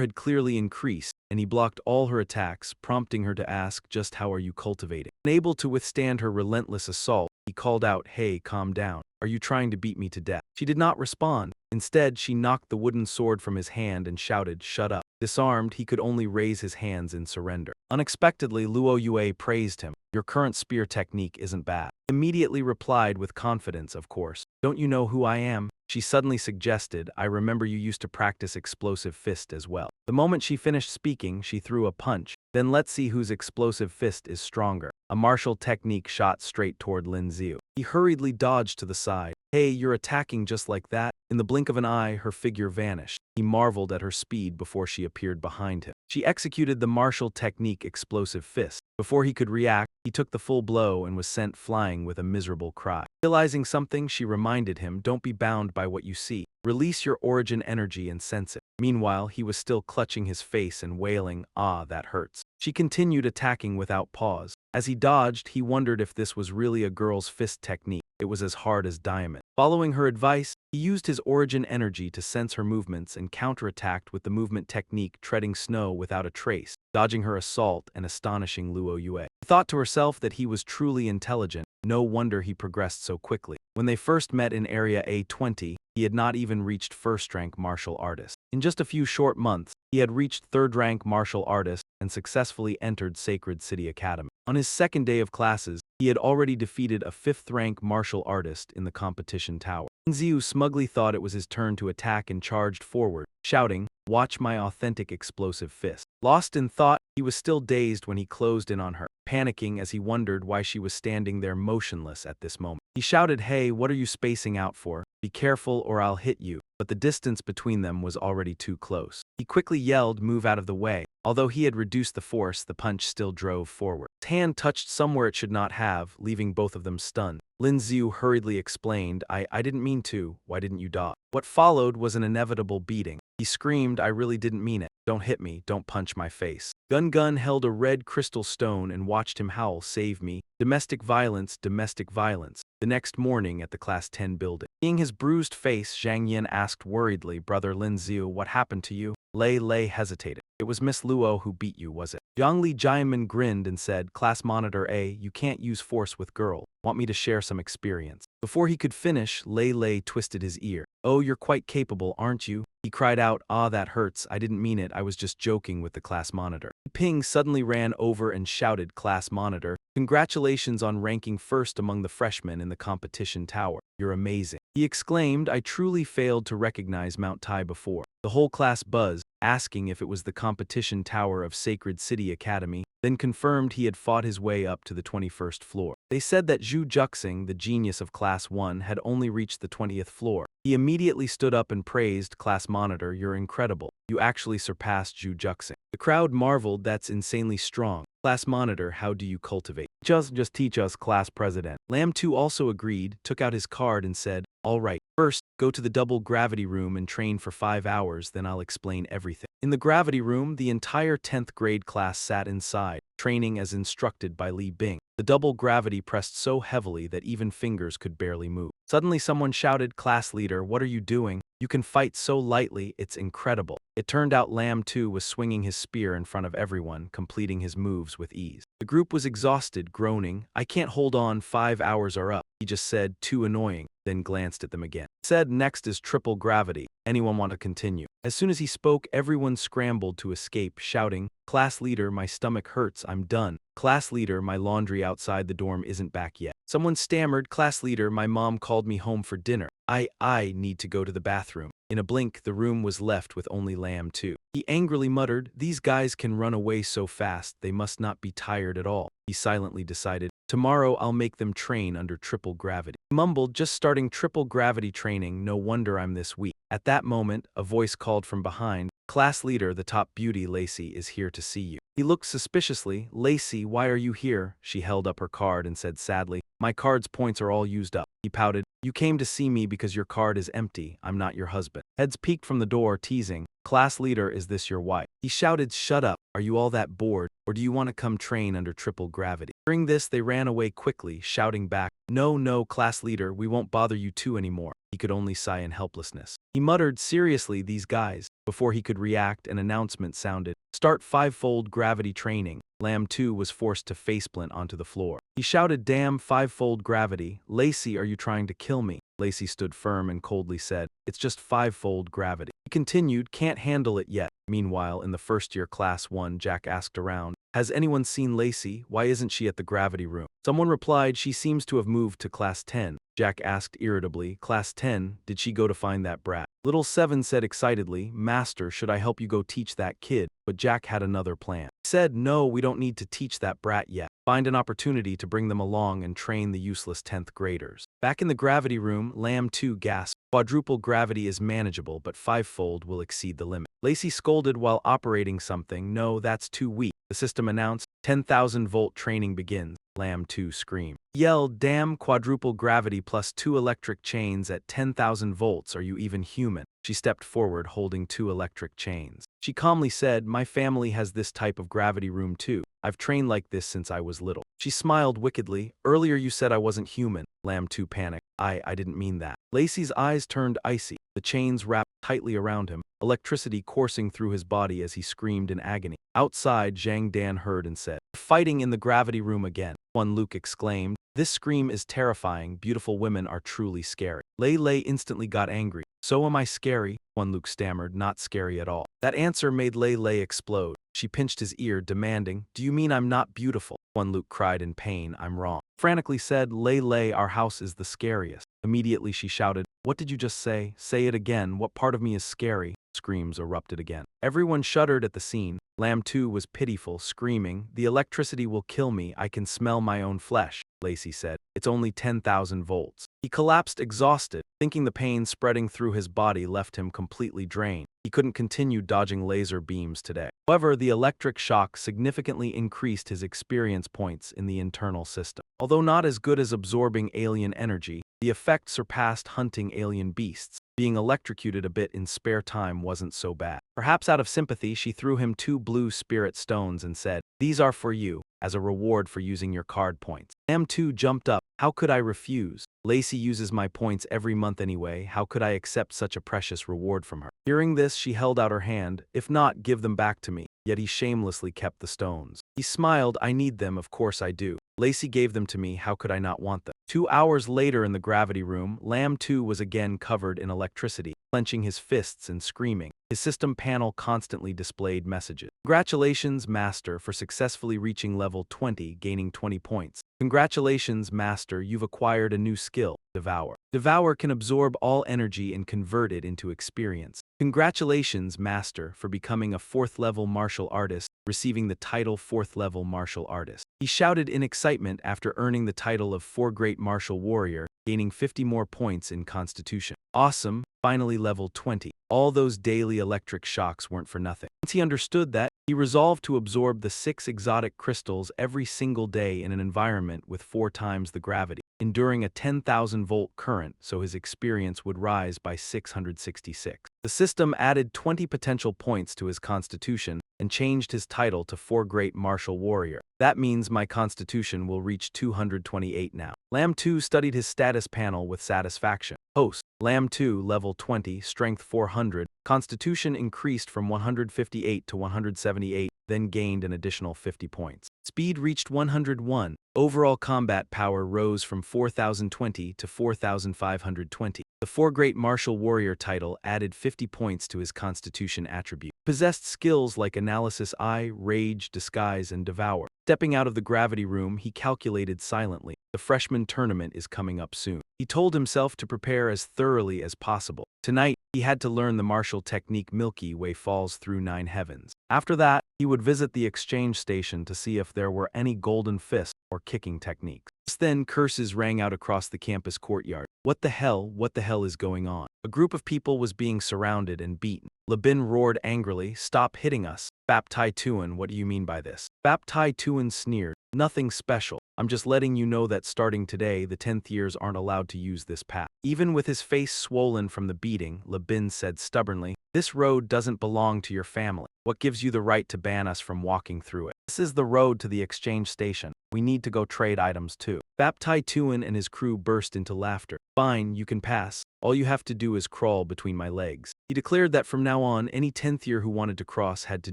had clearly increased, and he blocked all her attacks, prompting her to ask, "Just how are you cultivating?" Unable to withstand her relentless assault, he called out, "Hey, calm down. Are you trying to beat me to death?" She did not respond. Instead, she knocked the wooden sword from his hand and shouted, "Shut up." Disarmed, he could only raise his hands in surrender. Unexpectedly, Luo Yue praised him. "Your current spear technique isn't bad." He immediately replied with confidence, "Of course. Don't you know who I am?" She suddenly suggested, "I remember you used to practice explosive fist as well." The moment she finished speaking, she threw a punch. "Then let's see whose explosive fist is stronger." A martial technique shot straight toward Lin Xiu. He hurriedly dodged to the side. "Hey, you're attacking just like that?" In the blink of an eye, her figure vanished. He marveled at her speed before she appeared behind him. She executed the martial technique explosive fist. Before he could react, he took the full blow and was sent flying with a miserable cry. Realizing something, she reminded him, "Don't be bound by what you see. Release your origin energy and sense it." Meanwhile, he was still clutching his face and wailing, "Ah, that hurts." She continued attacking without pause. As he dodged, he wondered if this was really a girl's fist technique. It was as hard as diamond. Following her advice, he used his origin energy to sense her movements and counterattacked with the movement technique, treading snow without a trace, dodging her assault and astonishing Luo Yue. He thought to herself that he was truly intelligent. No wonder he progressed so quickly. When they first met in Area A20, he had not even reached first-rank martial artist. In just a few short months, he had reached third-rank martial artist and successfully entered Sacred City Academy. On his second day of classes, he had already defeated a fifth-rank martial artist in the competition tower. Xiu smugly thought it was his turn to attack and charged forward, shouting, "Watch my authentic explosive fist." Lost in thought, he was still dazed when he closed in on her, panicking as he wondered why she was standing there motionless at this moment. He shouted, "Hey, what are you spacing out for? Be careful or I'll hit you." But the distance between them was already too close. He quickly yelled, "Move out of the way." Although he had reduced the force, the punch still drove forward. His hand touched somewhere it should not have, leaving both of them stunned. Lin Xiu hurriedly explained, I didn't mean to. Why didn't you dodge?" What followed was an inevitable beating. He screamed, "I really didn't mean it. Don't hit me, don't punch my face." Gun held a red crystal stone and watched him howl, "Save me. Domestic violence, domestic violence." The next morning at the Class 10 building. Seeing his bruised face, Zhang Yin asked worriedly, "Brother Lin Xiu, what happened to you?" Lei hesitated. It was Miss Luo who beat you, was it? Zhongli Jianmin grinned and said, Class Monitor A, you can't use force with girl. Want me to share some experience? Before he could finish, Lei Lei twisted his ear. Oh, you're quite capable, aren't you? He cried out, ah, that hurts. I didn't mean it. I was just joking with the class monitor. Ping suddenly ran over and shouted, Class Monitor, congratulations on ranking first among the freshmen in the competition tower. You're amazing. He exclaimed, I truly failed to recognize Mount Tai before. The whole class buzzed, asking if it was the competition tower of Sacred City Academy, then confirmed he had fought his way up to the 21st floor. They said that Zhu Juxing, the genius of Class 1, had only reached the 20th floor. He immediately stood up and praised, Class Monitor, you're incredible. You actually surpassed Zhu Juxing. The crowd marveled, that's insanely strong. Class Monitor, how do you cultivate? Just teach us, Class President. Lam 2 also agreed, took out his card and said, all right, first, go to the double gravity room and train for 5 hours, then I'll explain everything. In the gravity room, the entire 10th grade class sat inside, training as instructed by Li Bing. The double gravity pressed so heavily that even fingers could barely move. Suddenly someone shouted, Class Leader, what are you doing? You can fight so lightly, it's incredible. It turned out Lam 2 was swinging his spear in front of everyone, completing his moves with ease. The group was exhausted, groaning, I can't hold on, 5 hours are up. He just said, too annoying, then glanced at them again. Said, next is triple gravity. Anyone want to continue? As soon as he spoke, everyone scrambled to escape, shouting, Class Leader, my stomach hurts, I'm done. Class Leader, my laundry outside the dorm isn't back yet. Someone stammered, Class Leader, my mom called me home for dinner. I need to go to the bathroom. In a blink, the room was left with only Lam 2. He angrily muttered, these guys can run away so fast, they must not be tired at all. He silently decided, tomorrow I'll make them train under triple gravity. He mumbled, just starting triple gravity training, no wonder I'm this weak. At that moment, a voice called from behind, Class Leader, the top beauty, Lacey, is here to see you. He looked suspiciously, Lacey, why are you here? She held up her card and said sadly, my card's points are all used up. He pouted, you came to see me because your card is empty, I'm not your husband. Heads peeked from the door, teasing, Class Leader, is this your wife? He shouted, shut up, are you all that bored, or do you want to come train under triple gravity? Hearing this, they ran away quickly, shouting back, no, Class Leader, we won't bother you two anymore. He could only sigh in helplessness. He muttered, seriously, these guys. Before he could react, an announcement sounded, start 5-fold gravity training. Lam 2 was forced to faceplant onto the floor. He shouted, damn, 5-fold gravity. Lacey, are you trying to kill me? Lacey stood firm and coldly said, it's just 5-fold gravity. He continued, can't handle it yet. Meanwhile, in the first-year Class 1, Jack asked around, has anyone seen Lacey? Why isn't she at the gravity room? Someone replied, she seems to have moved to Class 10. Jack asked irritably, Class 10, did she go to find that brat? Little 7 said excitedly, Master, should I help you go teach that kid? But Jack had another plan. He said, no, we don't need to teach that brat yet. Find an opportunity to bring them along and train the useless 10th graders. Back in the gravity room, Lam 2 gasped, quadruple gravity is manageable, but 5-fold will exceed the limit. Lacey scolded while operating something, no, that's too weak. The system announced, 10,000-volt training begins. Lam 2 screamed. Yelled, damn, quadruple gravity plus 2 electric chains at 10,000 volts, are you even human? She stepped forward holding 2 electric chains. She calmly said, my family has this type of gravity room too. I've trained like this since I was little. She smiled wickedly, earlier you said I wasn't human. Lam 2 panicked. I didn't mean that. Lacey's eyes turned icy. The chains wrapped tightly around him, electricity coursing through his body as he screamed in agony. Outside, Zhang Dan heard and said, fighting in the gravity room again. Juan Luke exclaimed, this scream is terrifying, beautiful women are truly scary. Lei Lei instantly got angry. So am I scary? Juan Luke stammered, not scary at all. That answer made Lei Lei explode. She pinched his ear, demanding, do you mean I'm not beautiful? Juan Luke cried in pain, I'm wrong. Frantically said, Lei Lei, our house is the scariest. Immediately she shouted, what did you just say? Say it again, what part of me is scary? Screams erupted again. Everyone shuddered at the scene. Lam 2 was pitiful, screaming, the electricity will kill me, I can smell my own flesh. Lacey said, it's only 10,000 volts. He collapsed exhausted, thinking the pain spreading through his body left him completely drained. He couldn't continue dodging laser beams today. However, the electric shock significantly increased his experience points in the internal system. Although not as good as absorbing alien energy, the effect surpassed hunting alien beasts. Being electrocuted a bit in spare time wasn't so bad. Perhaps out of sympathy, she threw him 2 blue spirit stones and said, these are for you, as a reward for using your card points. Lam 2 jumped up. How could I refuse? Lacey uses my points every month anyway, how could I accept such a precious reward from her? Hearing this, she held out her hand. If not, give them back to me. Yet he shamelessly kept the stones. He smiled. I need them, of course I do. Lacey gave them to me, how could I not want them? 2 hours later in the gravity room, Lamb 2 was again covered in electricity, clenching his fists and screaming. His system panel constantly displayed messages. Congratulations, Master, for successfully reaching level 20, gaining 20 points. Congratulations, Master, you've acquired a new skill, Devour. Devour can absorb all energy and convert it into experience. Congratulations, Master, for becoming a 4th-level martial artist, receiving the title 4th-level martial artist. He shouted in excitement after earning the title of 4 Great Martial Warrior, gaining 50 more points in Constitution. Awesome, finally level 20. All those daily electric shocks weren't for nothing. Once he understood that, he resolved to absorb the 6 exotic crystals every single day in an environment with 4 times the gravity, enduring a 10,000-volt current so his experience would rise by 666. The system added 20 potential points to his constitution and changed his title to 4 Great Martial Warrior. That means my constitution will reach 228 now. Lamb 2 studied his status panel with satisfaction. Host, Lamb 2, level 20, strength 400, constitution increased from 158 to 178, then gained an additional 50 points. Speed reached 101. Overall combat power rose from 4,020 to 4,520. The 4 Great Martial Warrior title added 50 points to his constitution attribute. Possessed skills like Analysis Eye, Rage, Disguise, and Devour. Stepping out of the gravity room, he calculated silently. The freshman tournament is coming up soon. He told himself to prepare as thoroughly as possible. Tonight, he had to learn the martial technique Milky Way falls through 9 heavens. After that, he would visit the exchange station to see if there were any golden fist or kicking techniques. Just then, curses rang out across the campus courtyard. What the hell is going on? A group of people was being surrounded and beaten. Lynn roared angrily, stop hitting us. Baptai Tuan, what do you mean by this? Baptai Tuan sneered, nothing special. I'm just letting you know that starting today, the 10th years aren't allowed to use this path. Even with his face swollen from the beating, Lynn said stubbornly, this road doesn't belong to your family. What gives you the right to ban us from walking through it? This is the road to the exchange station. We need to go trade items too. Baptai Tuan and his crew burst into laughter. Fine, you can pass. All you have to do is crawl between my legs. He declared that from now on, any 10th year who wanted to cross had to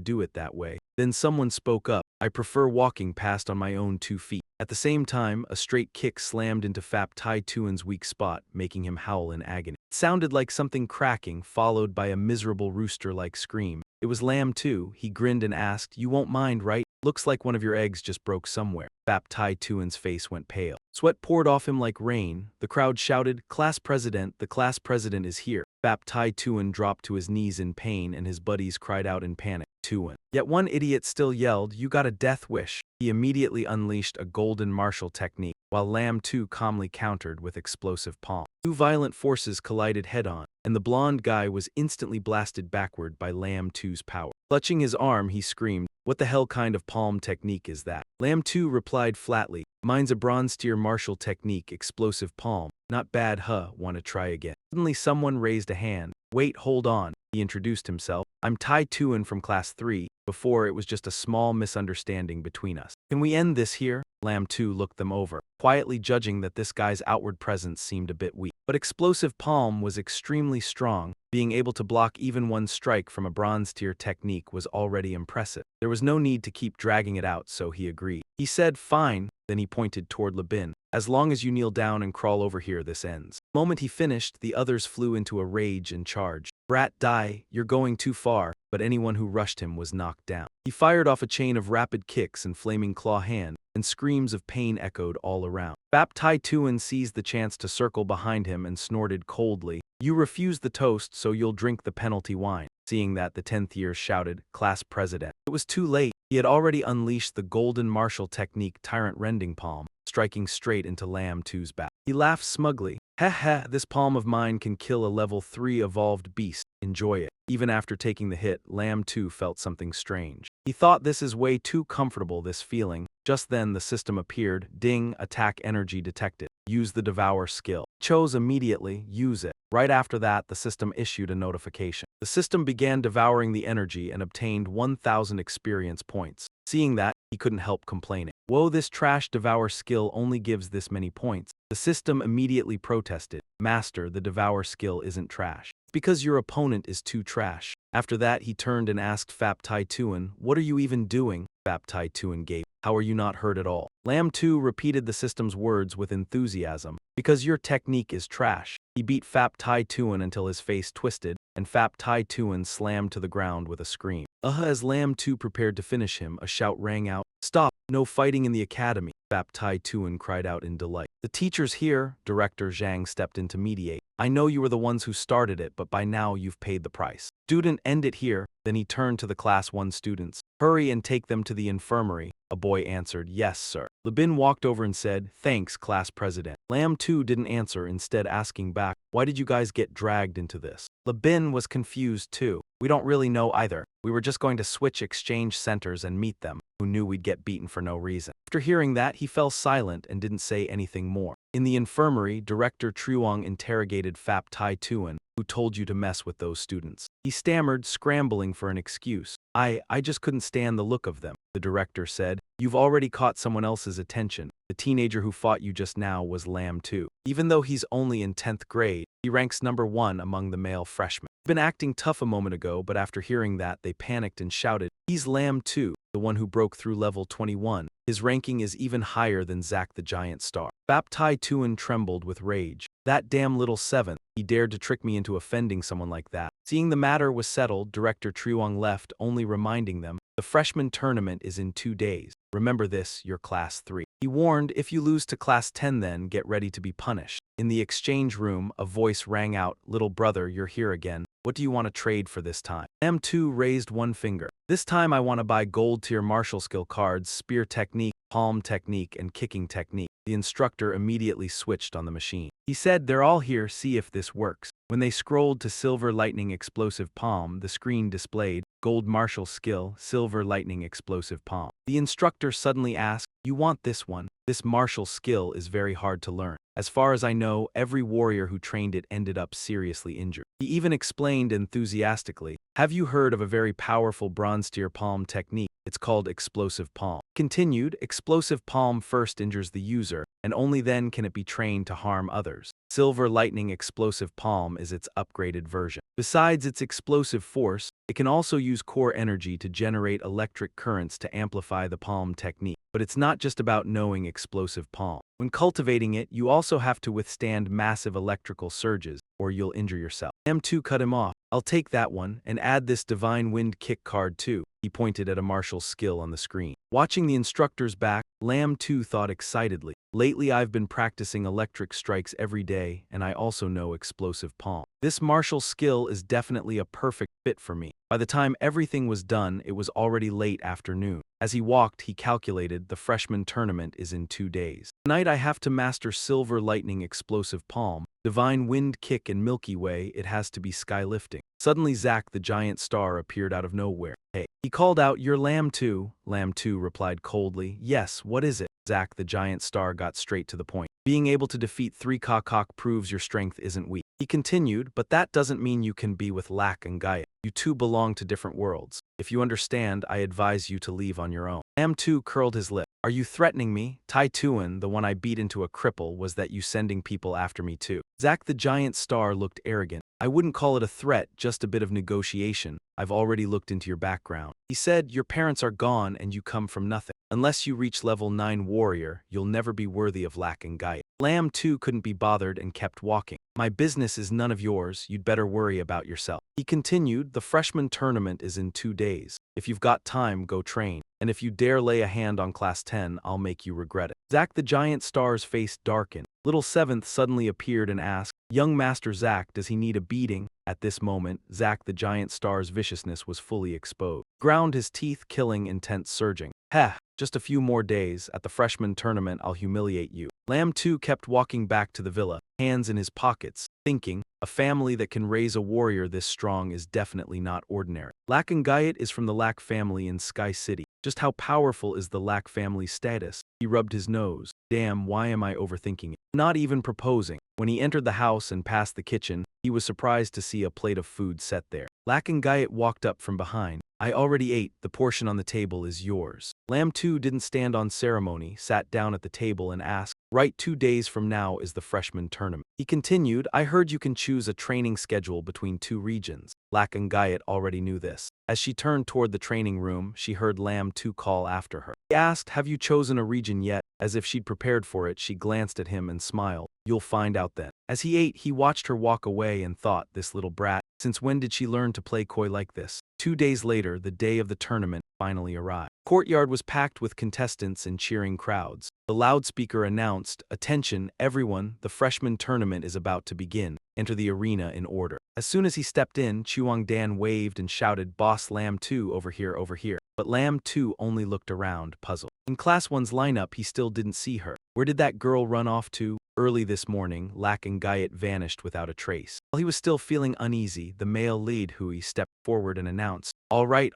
do it that way. Then someone spoke up. I prefer walking past on my own 2 feet. At the same time, a straight kick slammed into Baptai Tuan's weak spot, making him howl in agony. It sounded like something cracking, followed by a miserable rooster-like scream. It was Lamb 2. He grinned and asked, you won't mind, right? Looks like one of your eggs just broke somewhere. Baptai Tuan's face went pale. Sweat poured off him like rain. The crowd shouted, Class President, the class president is here. Baptai Tuan dropped to his knees in pain and his buddies cried out in panic. Tuan. Yet one idiot still yelled, you got a death wish. He immediately unleashed a golden martial technique, while Lamb 2 calmly countered with explosive palm. 2 violent forces collided head-on, and the blonde guy was instantly blasted backward by Lamb 2's power. Clutching his arm, he screamed, what the hell kind of palm technique is that? Lamb 2 replied flatly, mine's a bronze tier martial technique, explosive palm. Not bad, huh? Want to try again? Suddenly someone raised a hand. Wait, hold on. He introduced himself. I'm Tai Tuan from Class 3. Before, it was just a small misunderstanding between us. Can we end this here? Lamb 2 looked them over, quietly judging that this guy's outward presence seemed a bit weak. But Explosive Palm was extremely strong. Being able to block even one strike from a bronze tier technique was already impressive. There was no need to keep dragging it out, so he agreed. He said, fine. Then he pointed toward Lynn. As long as you kneel down and crawl over here, this ends. The moment he finished, the others flew into a rage and charged. Brat, die, you're going too far, but anyone who rushed him was knocked down. He fired off a chain of rapid kicks and flaming claw hand, and screams of pain echoed all around. Baptai Tuan seized the chance to circle behind him and snorted coldly, you refused the toast, so you'll drink the penalty wine. Seeing that, the 10th year shouted, Class President. It was too late. He had already unleashed the golden martial technique Tyrant Rending Palm, striking straight into Lamb 2's back. He laughed smugly. Heh, this palm of mine can kill a level 3 evolved beast. Enjoy it. Even after taking the hit, Lamb 2 felt something strange. He thought this is way too comfortable, this feeling. Just then the system appeared. Ding, attack energy detected. Use the Devour skill. Chose immediately, use it. Right after that, the system issued a notification. The system began devouring the energy and obtained 1,000 experience points. Seeing that, he couldn't help complaining. Whoa, this trash devour skill only gives this many points. The system immediately protested. Master, the devour skill isn't trash. Because your opponent is too trash. After that, he turned and asked Phap Tai Tuan, what are you even doing? Phap Tai Tuan gaped. How are you not hurt at all? Lam 2 repeated the system's words with enthusiasm. Because your technique is trash. He beat Phap Tai Tuan until his face twisted, and Phap Tai Tuan slammed to the ground with a scream. As Lam 2 prepared to finish him, a shout rang out. Stop! No fighting in the academy! Phap Tai Tuan cried out in delight. The teacher's here, Director Zhang stepped in to mediate. I know you were the ones who started it, but by now you've paid the price. Student, end it here. Then he turned to the Class 1 students. Hurry and take them to the infirmary. A boy answered, yes, sir. Lynn walked over and said, thanks, class president. Lam 2 didn't answer, instead asking back, why did you guys get dragged into this? Lynn was confused too. We don't really know either. We were just going to switch exchange centers and meet them, who knew we'd get beaten for no reason. After hearing that, he fell silent and didn't say anything more. In the infirmary, Director Truong interrogated Phap Tai Tuan, who told you to mess with those students. He stammered, scrambling for an excuse. I just couldn't stand the look of them, the director said. You've already caught someone else's attention. The teenager who fought you just now was Lam 2. Even though he's only in 10th grade, he ranks number 1 among the male freshmen. He'd been acting tough a moment ago, but after hearing that, they panicked and shouted, he's Lam 2, the one who broke through level 21. His ranking is even higher than Zack the Giant Star. Phap Tai Tuan trembled with rage. That damn little 7th, he dared to trick me into offending someone like that. Seeing the matter was settled, Director Truong left, only reminding them, the freshman tournament is in 2 days. Remember this, you're class 3. He warned, if you lose to class 10 then, get ready to be punished. In the exchange room, a voice rang out, little brother, you're here again. What do you want to trade for this time? M2 raised one finger. This time I want to buy gold tier martial skill cards, spear technique, palm technique, and kicking technique. The instructor immediately switched on the machine. He said, they're all here, see if this works. When they scrolled to Silver Lightning Explosive Palm, the screen displayed, Gold Martial Skill, Silver Lightning Explosive Palm. The instructor suddenly asked, you want this one? This martial skill is very hard to learn. As far as I know, every warrior who trained it ended up seriously injured. He even explained enthusiastically, have you heard of a very powerful bronze tier palm technique? It's called Explosive Palm. Continued, Explosive Palm first injures the user, and only then can it be trained to harm others. Silver Lightning Explosive Palm is its upgraded version. Besides its explosive force, it can also use core energy to generate electric currents to amplify the palm technique. But it's not just about knowing Explosive Palm. When cultivating it, you also have to withstand massive electrical surges, or you'll injure yourself. M2 cut him off. I'll take that one, and add this Divine Wind Kick card too. He pointed at a martial skill on the screen. Watching the instructor's back, Lam 2 thought excitedly. Lately I've been practicing electric strikes every day, and I also know Explosive Palm. This martial skill is definitely a perfect fit for me. By the time everything was done, it was already late afternoon. As he walked, he calculated the freshman tournament is in 2 days. Tonight I have to master Silver Lightning Explosive Palm, Divine Wind Kick, and Milky Way. It has to be skylifting. Suddenly Zack the Giant Star appeared out of nowhere. Hey. He called out, you're Lam 2. Lam 2 replied coldly, yes, what is it? Zack the Giant Star got straight to the point. Being able to defeat 3 Kakak proves your strength isn't weak. He continued, but that doesn't mean you can be with Lak and Gaia. You two belong to different worlds. If you understand, I advise you to leave on your own. Lam 2 curled his lip. Are you threatening me? Tai Tuan, the one I beat into a cripple, was that you sending people after me too? Zack the Giant Star looked arrogant. I wouldn't call it a threat, just a bit of negotiation. I've already looked into your background. He said, your parents are gone and you come from nothing. Unless you reach level 9 warrior, you'll never be worthy of Lak and Gaia. Lam 2 couldn't be bothered and kept walking. My business is none of yours, you'd better worry about yourself. He continued, the freshman tournament is in 2 days. If you've got time, go train. And if you dare lay a hand on class 10, I'll make you regret it. Zack the Giant Star's face darkened. Little 7th suddenly appeared and asked, young Master Zack, does he need a beating? At this moment, Zack the Giant Star's viciousness was fully exposed. Ground his teeth, killing intense surging. Heh, just a few more days. At the freshman tournament, I'll humiliate you. Lam 2 kept walking back to the villa, hands in his pockets, thinking, a family that can raise a warrior this strong is definitely not ordinary. Lak and Gaia is from the Lak family in Sky City. Just how powerful is the Lak family status? He rubbed his nose. Damn, why am I overthinking it? Not even proposing. When he entered the house and passed the kitchen, he was surprised to see a plate of food set there. Lak and Gaia walked up from behind. I already ate, the portion on the table is yours. Lamb 2 didn't stand on ceremony, sat down at the table and asked, right, 2 days from now is the freshman tournament. He continued, I heard you can choose a training schedule between 2 regions. Lak and Gayat already knew this. As she turned toward the training room, she heard Lamb 2 call after her. He asked, have you chosen a region yet? As if she'd prepared for it, she glanced at him and smiled. You'll find out then. As he ate, he watched her walk away and thought, this little brat, since when did she learn to play coy like this? 2 days later, the day of the tournament finally arrived. Courtyard was packed with contestants and cheering crowds. The loudspeaker announced, attention, everyone, the freshman tournament is about to begin. Enter the arena in order. As soon as he stepped in, Chuang Dan waved and shouted, Boss Lamb 2, over here, over here. But Lamb 2 only looked around, puzzled. In Class 1's lineup, he still didn't see her. Where did that girl run off to? Early this morning, Lak and Gayat vanished without a trace. While he was still feeling uneasy, the male lead Hui stepped forward and announced, all right,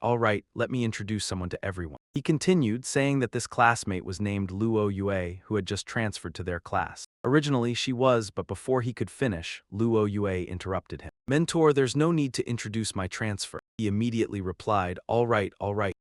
let me introduce someone to everyone. He continued, saying that this classmate was named Luo Yue, who had just transferred to their class. Originally, she was, but before he could finish, Luo Yue interrupted him. Mentor, there's no need to introduce my transfer. He immediately replied, all right.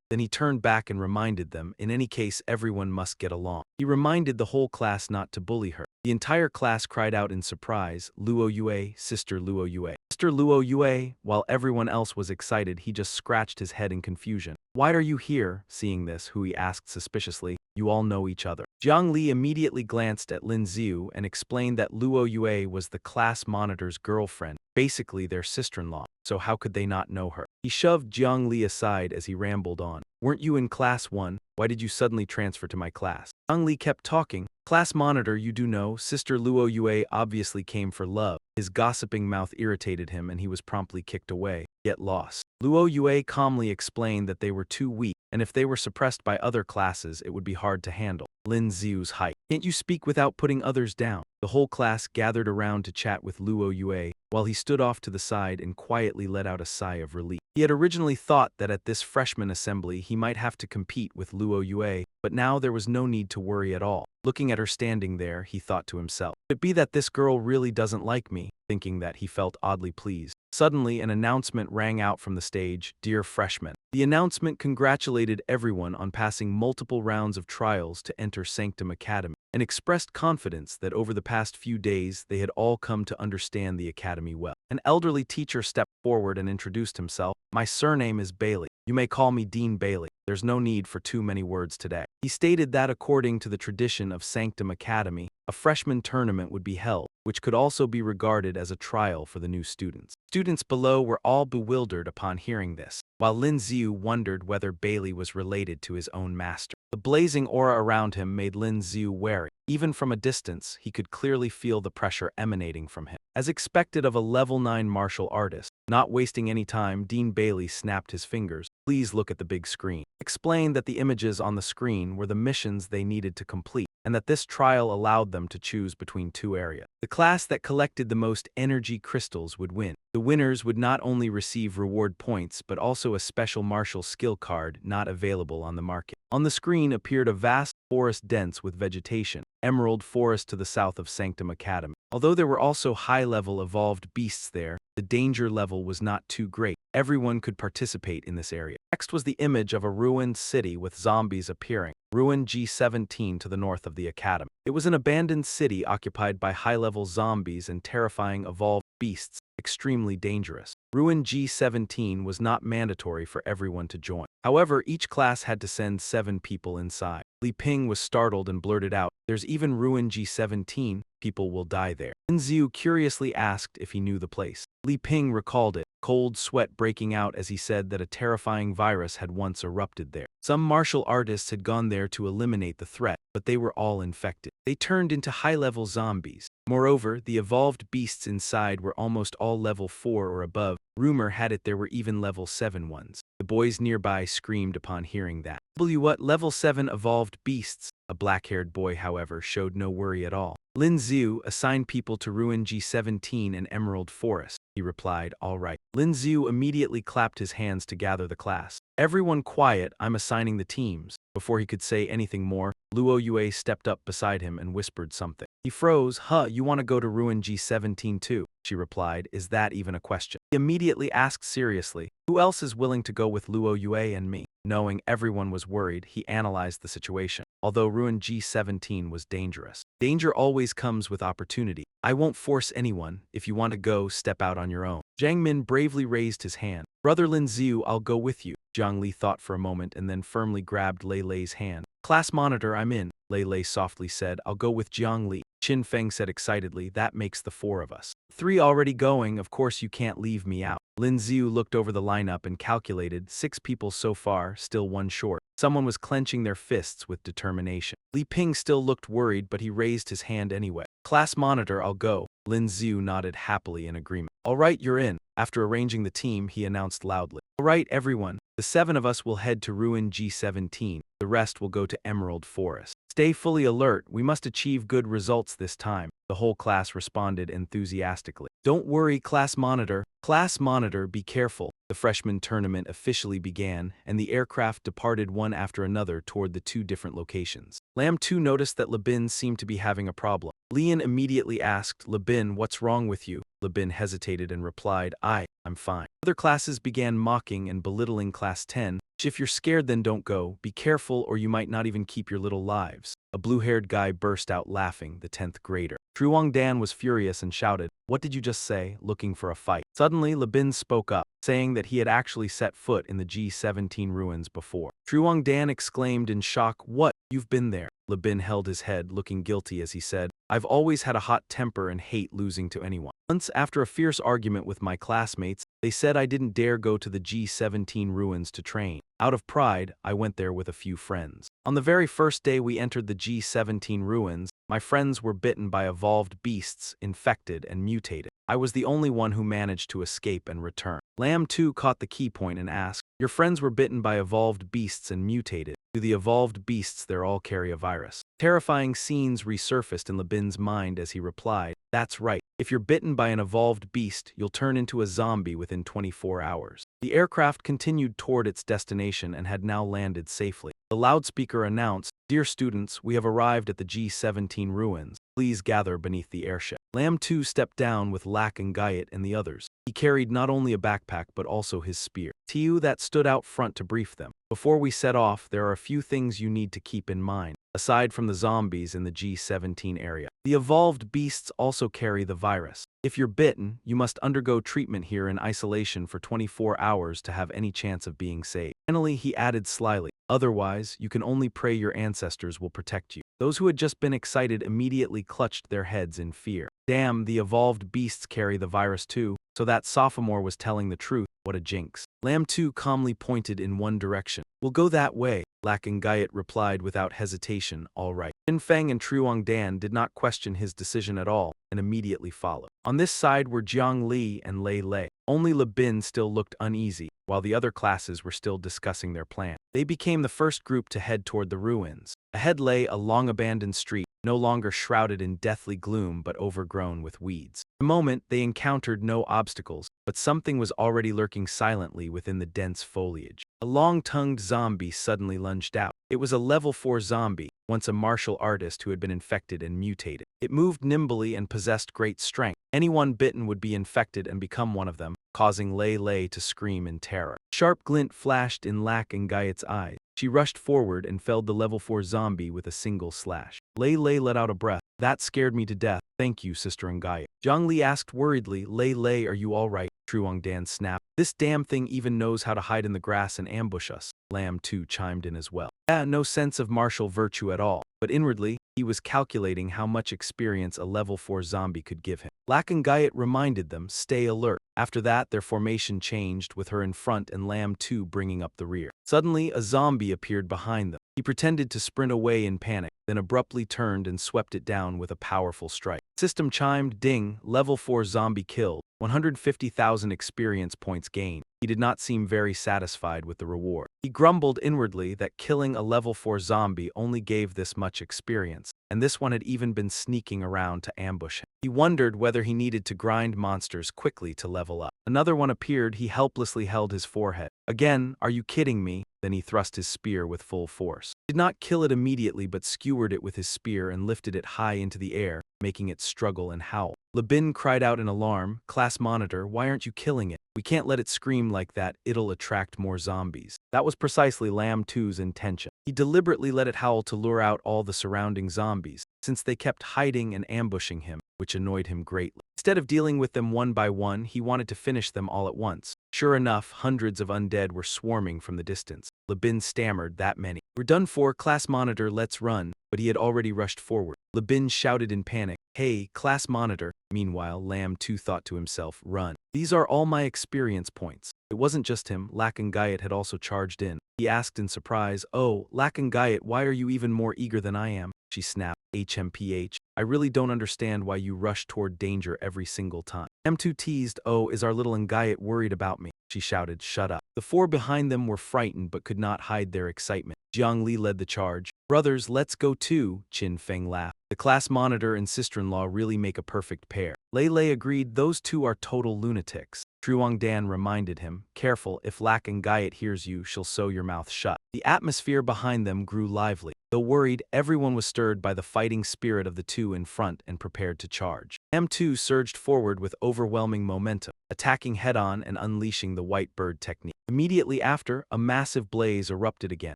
Then he turned back and reminded them, in any case, everyone must get along. He reminded the whole class not to bully her. The entire class cried out in surprise, Luo Yue, Sister Luo Yue. Sister Luo Yue, while everyone else was excited, he just scratched his head in confusion. Why are you here? Seeing this, Hui asked suspiciously, you all know each other. Jiang Li immediately glanced at Lin Xiu and explained that Luo Yue was the class monitor's girlfriend, basically their sister-in-law, so how could they not know her? He shoved Jiang Li aside as he rambled on. Weren't you in Class 1? Why did you suddenly transfer to my class? Jiang Li kept talking. Class monitor, you do know, Sister Luo Yue obviously came for love. His gossiping mouth irritated him and he was promptly kicked away, yet lost. Luo Yue calmly explained that they were too weak, and if they were suppressed by other classes, it would be hard to handle. Lin Xiu's height. Can't you speak without putting others down? The whole class gathered around to chat with Luo Yue, while he stood off to the side and quietly let out a sigh of relief. He had originally thought that at this freshman assembly he might have to compete with Luo Yue, but now there was no need to worry at all. Looking at her standing there, he thought to himself, could it be that this girl really doesn't like me? Thinking that, he felt oddly pleased. Suddenly, an announcement rang out from the stage, Dear Freshmen. The announcement congratulated everyone on passing multiple rounds of trials to enter Sanctum Academy, and expressed confidence that over the past few days they had all come to understand the academy well. An elderly teacher stepped forward and introduced himself. My surname is Bailey. You may call me Dean Bailey. There's no need for too many words today. He stated that according to the tradition of Sanctum Academy, a freshman tournament would be held, which could also be regarded as a trial for the new students. Students below were all bewildered upon hearing this, while Lin Xiu wondered whether Bailey was related to his own master. The blazing aura around him made Lin Xiu wary. Even from a distance, he could clearly feel the pressure emanating from him. As expected of a level 9 martial artist, not wasting any time, Dean Bailey snapped his fingers. Please look at the big screen. Explained that the images on the screen were the missions they needed to complete, and that this trial allowed them to choose between 2 areas. The class that collected the most energy crystals would win. The winners would not only receive reward points but also a special martial skill card not available on the market. On the screen appeared a vast forest dense with vegetation, Emerald Forest to the south of Sanctum Academy. Although there were also high-level evolved beasts there, the danger level was not too great. Everyone could participate in this area. Next was the image of a ruined city with zombies appearing. Ruin G17 to the north of the academy. It was an abandoned city occupied by high-level zombies and terrifying evolved beasts, extremely dangerous. Ruin G17 was not mandatory for everyone to join. However, each class had to send 7 people inside. Li Ping was startled and blurted out, there's even Ruin G17, people will die there. Lin Xiu curiously asked if he knew the place. Li Ping recalled it, cold sweat breaking out as he said that a terrifying virus had once erupted there. Some martial artists had gone there to eliminate the threat, but they were all infected. They turned into high-level zombies. Moreover, the evolved beasts inside were almost all level 4 or above. Rumor had it there were even level 7 ones. The boys nearby screamed upon hearing that. What, level 7 evolved beasts? A black-haired boy, however, showed no worry at all. Lin Xiu assigned people to Ruin G17 and Emerald Forest. he replied, all right. Lin Xiu immediately clapped his hands to gather the class. Everyone quiet, I'm assigning the teams. Before he could say anything more, Luo Yue stepped up beside him and whispered something. He froze. You want to go to Ruin G17 too? She replied, is that even a question? He immediately asked seriously, who else is willing to go with Luo Yue and me? Knowing everyone was worried, he analyzed the situation. Although Ruin G17 was dangerous, danger always comes with opportunity. I won't force anyone. If you want to go, step out on your own. Jiang Min bravely raised his hand. Brother Lin Xiu, I'll go with you. Jiang Li thought for a moment and then firmly grabbed Lei Lei's hand. Class monitor, I'm in. Lei Lei softly said, I'll go with Jiang Li. Qin Feng said excitedly, that makes the 4 of us. 3 already going, of course you can't leave me out. Lin Xiu looked over the lineup and calculated 6 people so far, still 1 short. Someone was clenching their fists with determination. Li Ping still looked worried, but he raised his hand anyway. Class monitor, I'll go. Lin Xiu nodded happily in agreement. All right, you're in. After arranging the team, he announced loudly. All right, everyone. The 7 of us will head to Ruin G17. The rest will go to Emerald Forest. Stay fully alert. We must achieve good results this time. The whole class responded enthusiastically. Don't worry, class monitor. Class monitor, be careful. The freshman tournament officially began, and the aircraft departed one after another toward the 2 different locations. Lam 2 noticed that Lebin seemed to be having a problem. Lian immediately asked, Lebin, what's wrong with you? Lebin hesitated and replied, I'm fine. Other classes began mocking and belittling Class 10. If you're scared, then don't go. Be careful or you might not even keep your little lives. A blue-haired guy burst out laughing, the 10th grader. Truong Dan was furious and shouted, what did you just say? Looking for a fight. Suddenly, Lebin spoke up, saying that he had actually set foot in the G17 ruins before. Truong Dan exclaimed in shock, what? You've been there. Lebin held his head, looking guilty as he said, I've always had a hot temper and hate losing to anyone. Once, after a fierce argument with my classmates, they said I didn't dare go to the G17 ruins to train. Out of pride, I went there with a few friends. On the very first day we entered the G17 ruins, my friends were bitten by evolved beasts, infected and mutated. I was the only one who managed to escape and return. Lam 2 caught the key point and asked, your friends were bitten by evolved beasts and mutated. Do the evolved beasts there all carry a virus? Terrifying scenes resurfaced in Lebin's mind as he replied, that's right. If you're bitten by an evolved beast, you'll turn into a zombie within 24 hours. The aircraft continued toward its destination and had now landed safely. The loudspeaker announced, dear students, we have arrived at the G17 ruins. Please gather beneath the airship. Lam 2 stepped down with Lack and Guyot and the others. He carried not only a backpack but also his spear. Tiu that stood out front to brief them. Before we set off, there are a few things you need to keep in mind. Aside from the zombies in the G17 area, the evolved beasts also carry the virus. If you're bitten, you must undergo treatment here in isolation for 24 hours to have any chance of being saved. Finally, he added slyly, otherwise, you can only pray your ancestors will protect you. Those who had just been excited immediately clutched their heads in fear. Damn, the evolved beasts carry the virus too. So that sophomore was telling the truth. What a jinx. Lam 2 calmly pointed in one direction. We'll go that way. Lack and Guyot replied without hesitation, all right. Qin Feng and Truong Dan did not question his decision at all and immediately followed. On this side were Jiang Li and Lei Lei. Only Lebin still looked uneasy, while the other classes were still discussing their plan. They became the first group to head toward the ruins. Ahead lay a long-abandoned street, no longer shrouded in deathly gloom but overgrown with weeds. For a moment, they encountered no obstacles, but something was already lurking silently within the dense foliage. A long-tongued zombie suddenly lunged out. It was a level 4 zombie, once a martial artist who had been infected and mutated. It moved nimbly and possessed great strength. Anyone bitten would be infected and become one of them, causing Lei Lei to scream in terror. Sharp glint flashed in Lack and Guyot's eyes. She rushed forward and felled the level 4 zombie with a single slash. Lei Lei let out a breath. That scared me to death. Thank you, Sister Ngayat. Zhang Li asked worriedly, Lei Lei, are you all right? Truong Dan snapped. This damn thing even knows how to hide in the grass and ambush us. Lam 2 chimed in as well. No sense of martial virtue at all. But inwardly, he was calculating how much experience a level 4 zombie could give him. Lack and Guyot reminded them, stay alert. After that, their formation changed, with her in front and Lam 2 bringing up the rear. Suddenly, a zombie appeared behind them. He pretended to sprint away in panic, then abruptly turned and swept it down with a powerful strike. System chimed, ding, level 4 zombie killed, 150,000 experience points gained. he did not seem very satisfied with the reward. He grumbled inwardly that killing a level 4 zombie only gave this much experience, and this one had even been sneaking around to ambush him. He wondered whether he needed to grind monsters quickly to level up. Another one appeared. He helplessly held his forehead. Again, are you kidding me? Then he thrust his spear with full force. He did not kill it immediately but skewered it with his spear and lifted it high into the air, making it struggle and howl. Lynn cried out in alarm, "Class monitor, why aren't you killing it? We can't let it scream like that, it'll attract more zombies." That was precisely Lamb 2's intention. He deliberately let it howl to lure out all the surrounding zombies, since they kept hiding and ambushing him, which annoyed him greatly. Instead of dealing with them one by one, he wanted to finish them all at once. Sure enough, hundreds of undead were swarming from the distance. Lynn stammered, "That many. We're done for, class monitor, let's run." But he had already rushed forward. Lynn shouted in panic, "Hey, class monitor." Meanwhile, Lamb 2 thought to himself, "Run. These are all my experience points." It wasn't just him, Lakangayat had also charged in. He asked in surprise, "Oh, Lakangayat, why are you even more eager than I am?" She snapped, "HMPH, I really don't understand why you rush toward danger every single time." M2 teased, "Oh, is our little Ngayat worried about me?" She shouted, "Shut up." The four behind them were frightened but could not hide their excitement. Jiangli led the charge. "Brothers, let's go too," Qin Feng laughed. "The class monitor and sister-in-law really make a perfect pair." Lei Lei agreed, "Those two are total lunatics." Truong Dan reminded him, "Careful, if Lakangayat hears you, she'll sew your mouth shut." The atmosphere behind them grew lively. Though worried, everyone was stirred by the fighting spirit of the two in front and prepared to charge. M2 surged forward with overwhelming momentum, attacking head-on and unleashing the white bird technique. Immediately after, a massive blaze erupted again,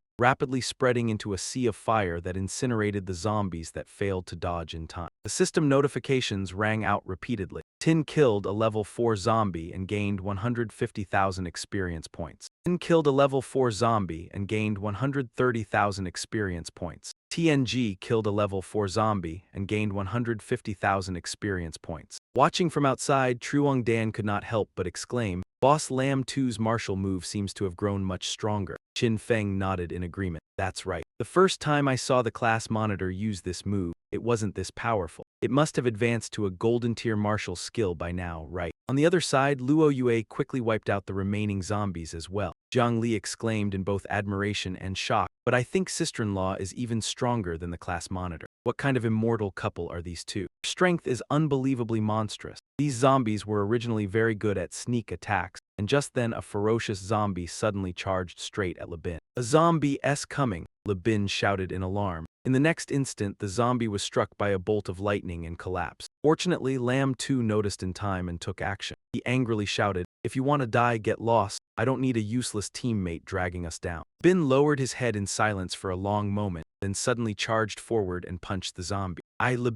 rapidly spreading into a sea of fire that incinerated the zombies that failed to dodge in time. The system notifications rang out repeatedly. Tin killed a level 4 zombie and gained 150,000 experience points. Tin killed a level 4 zombie and gained 130,000 experience points. TNG killed a level 4 zombie and gained 150,000 experience points. Watching from outside, Truong Dan could not help but exclaim, "Boss Lamb 2's martial move seems to have grown much stronger." Qin Feng nodded in agreement. "That's right. The first time I saw the class monitor use this move, it wasn't this powerful. It must have advanced to a golden tier martial skill by now, right?" On the other side, Luo Yue quickly wiped out the remaining zombies as well. Zhang Li exclaimed in both admiration and shock, "But I think sister-in-law is even stronger than the class monitor. What kind of immortal couple are these two? Their strength is unbelievably monstrous." These zombies were originally very good at sneak attacks, and just then a ferocious zombie suddenly charged straight at Lynn. "A zombie-s coming," Lynn shouted in alarm. In the next instant, the zombie was struck by a bolt of lightning and collapsed. Fortunately, Lamb 2 noticed in time and took action. He angrily shouted, "If you want to die, get lost. I don't need a useless teammate dragging us down." Bin lowered his head in silence for a long moment, then suddenly charged forward and punched the zombie.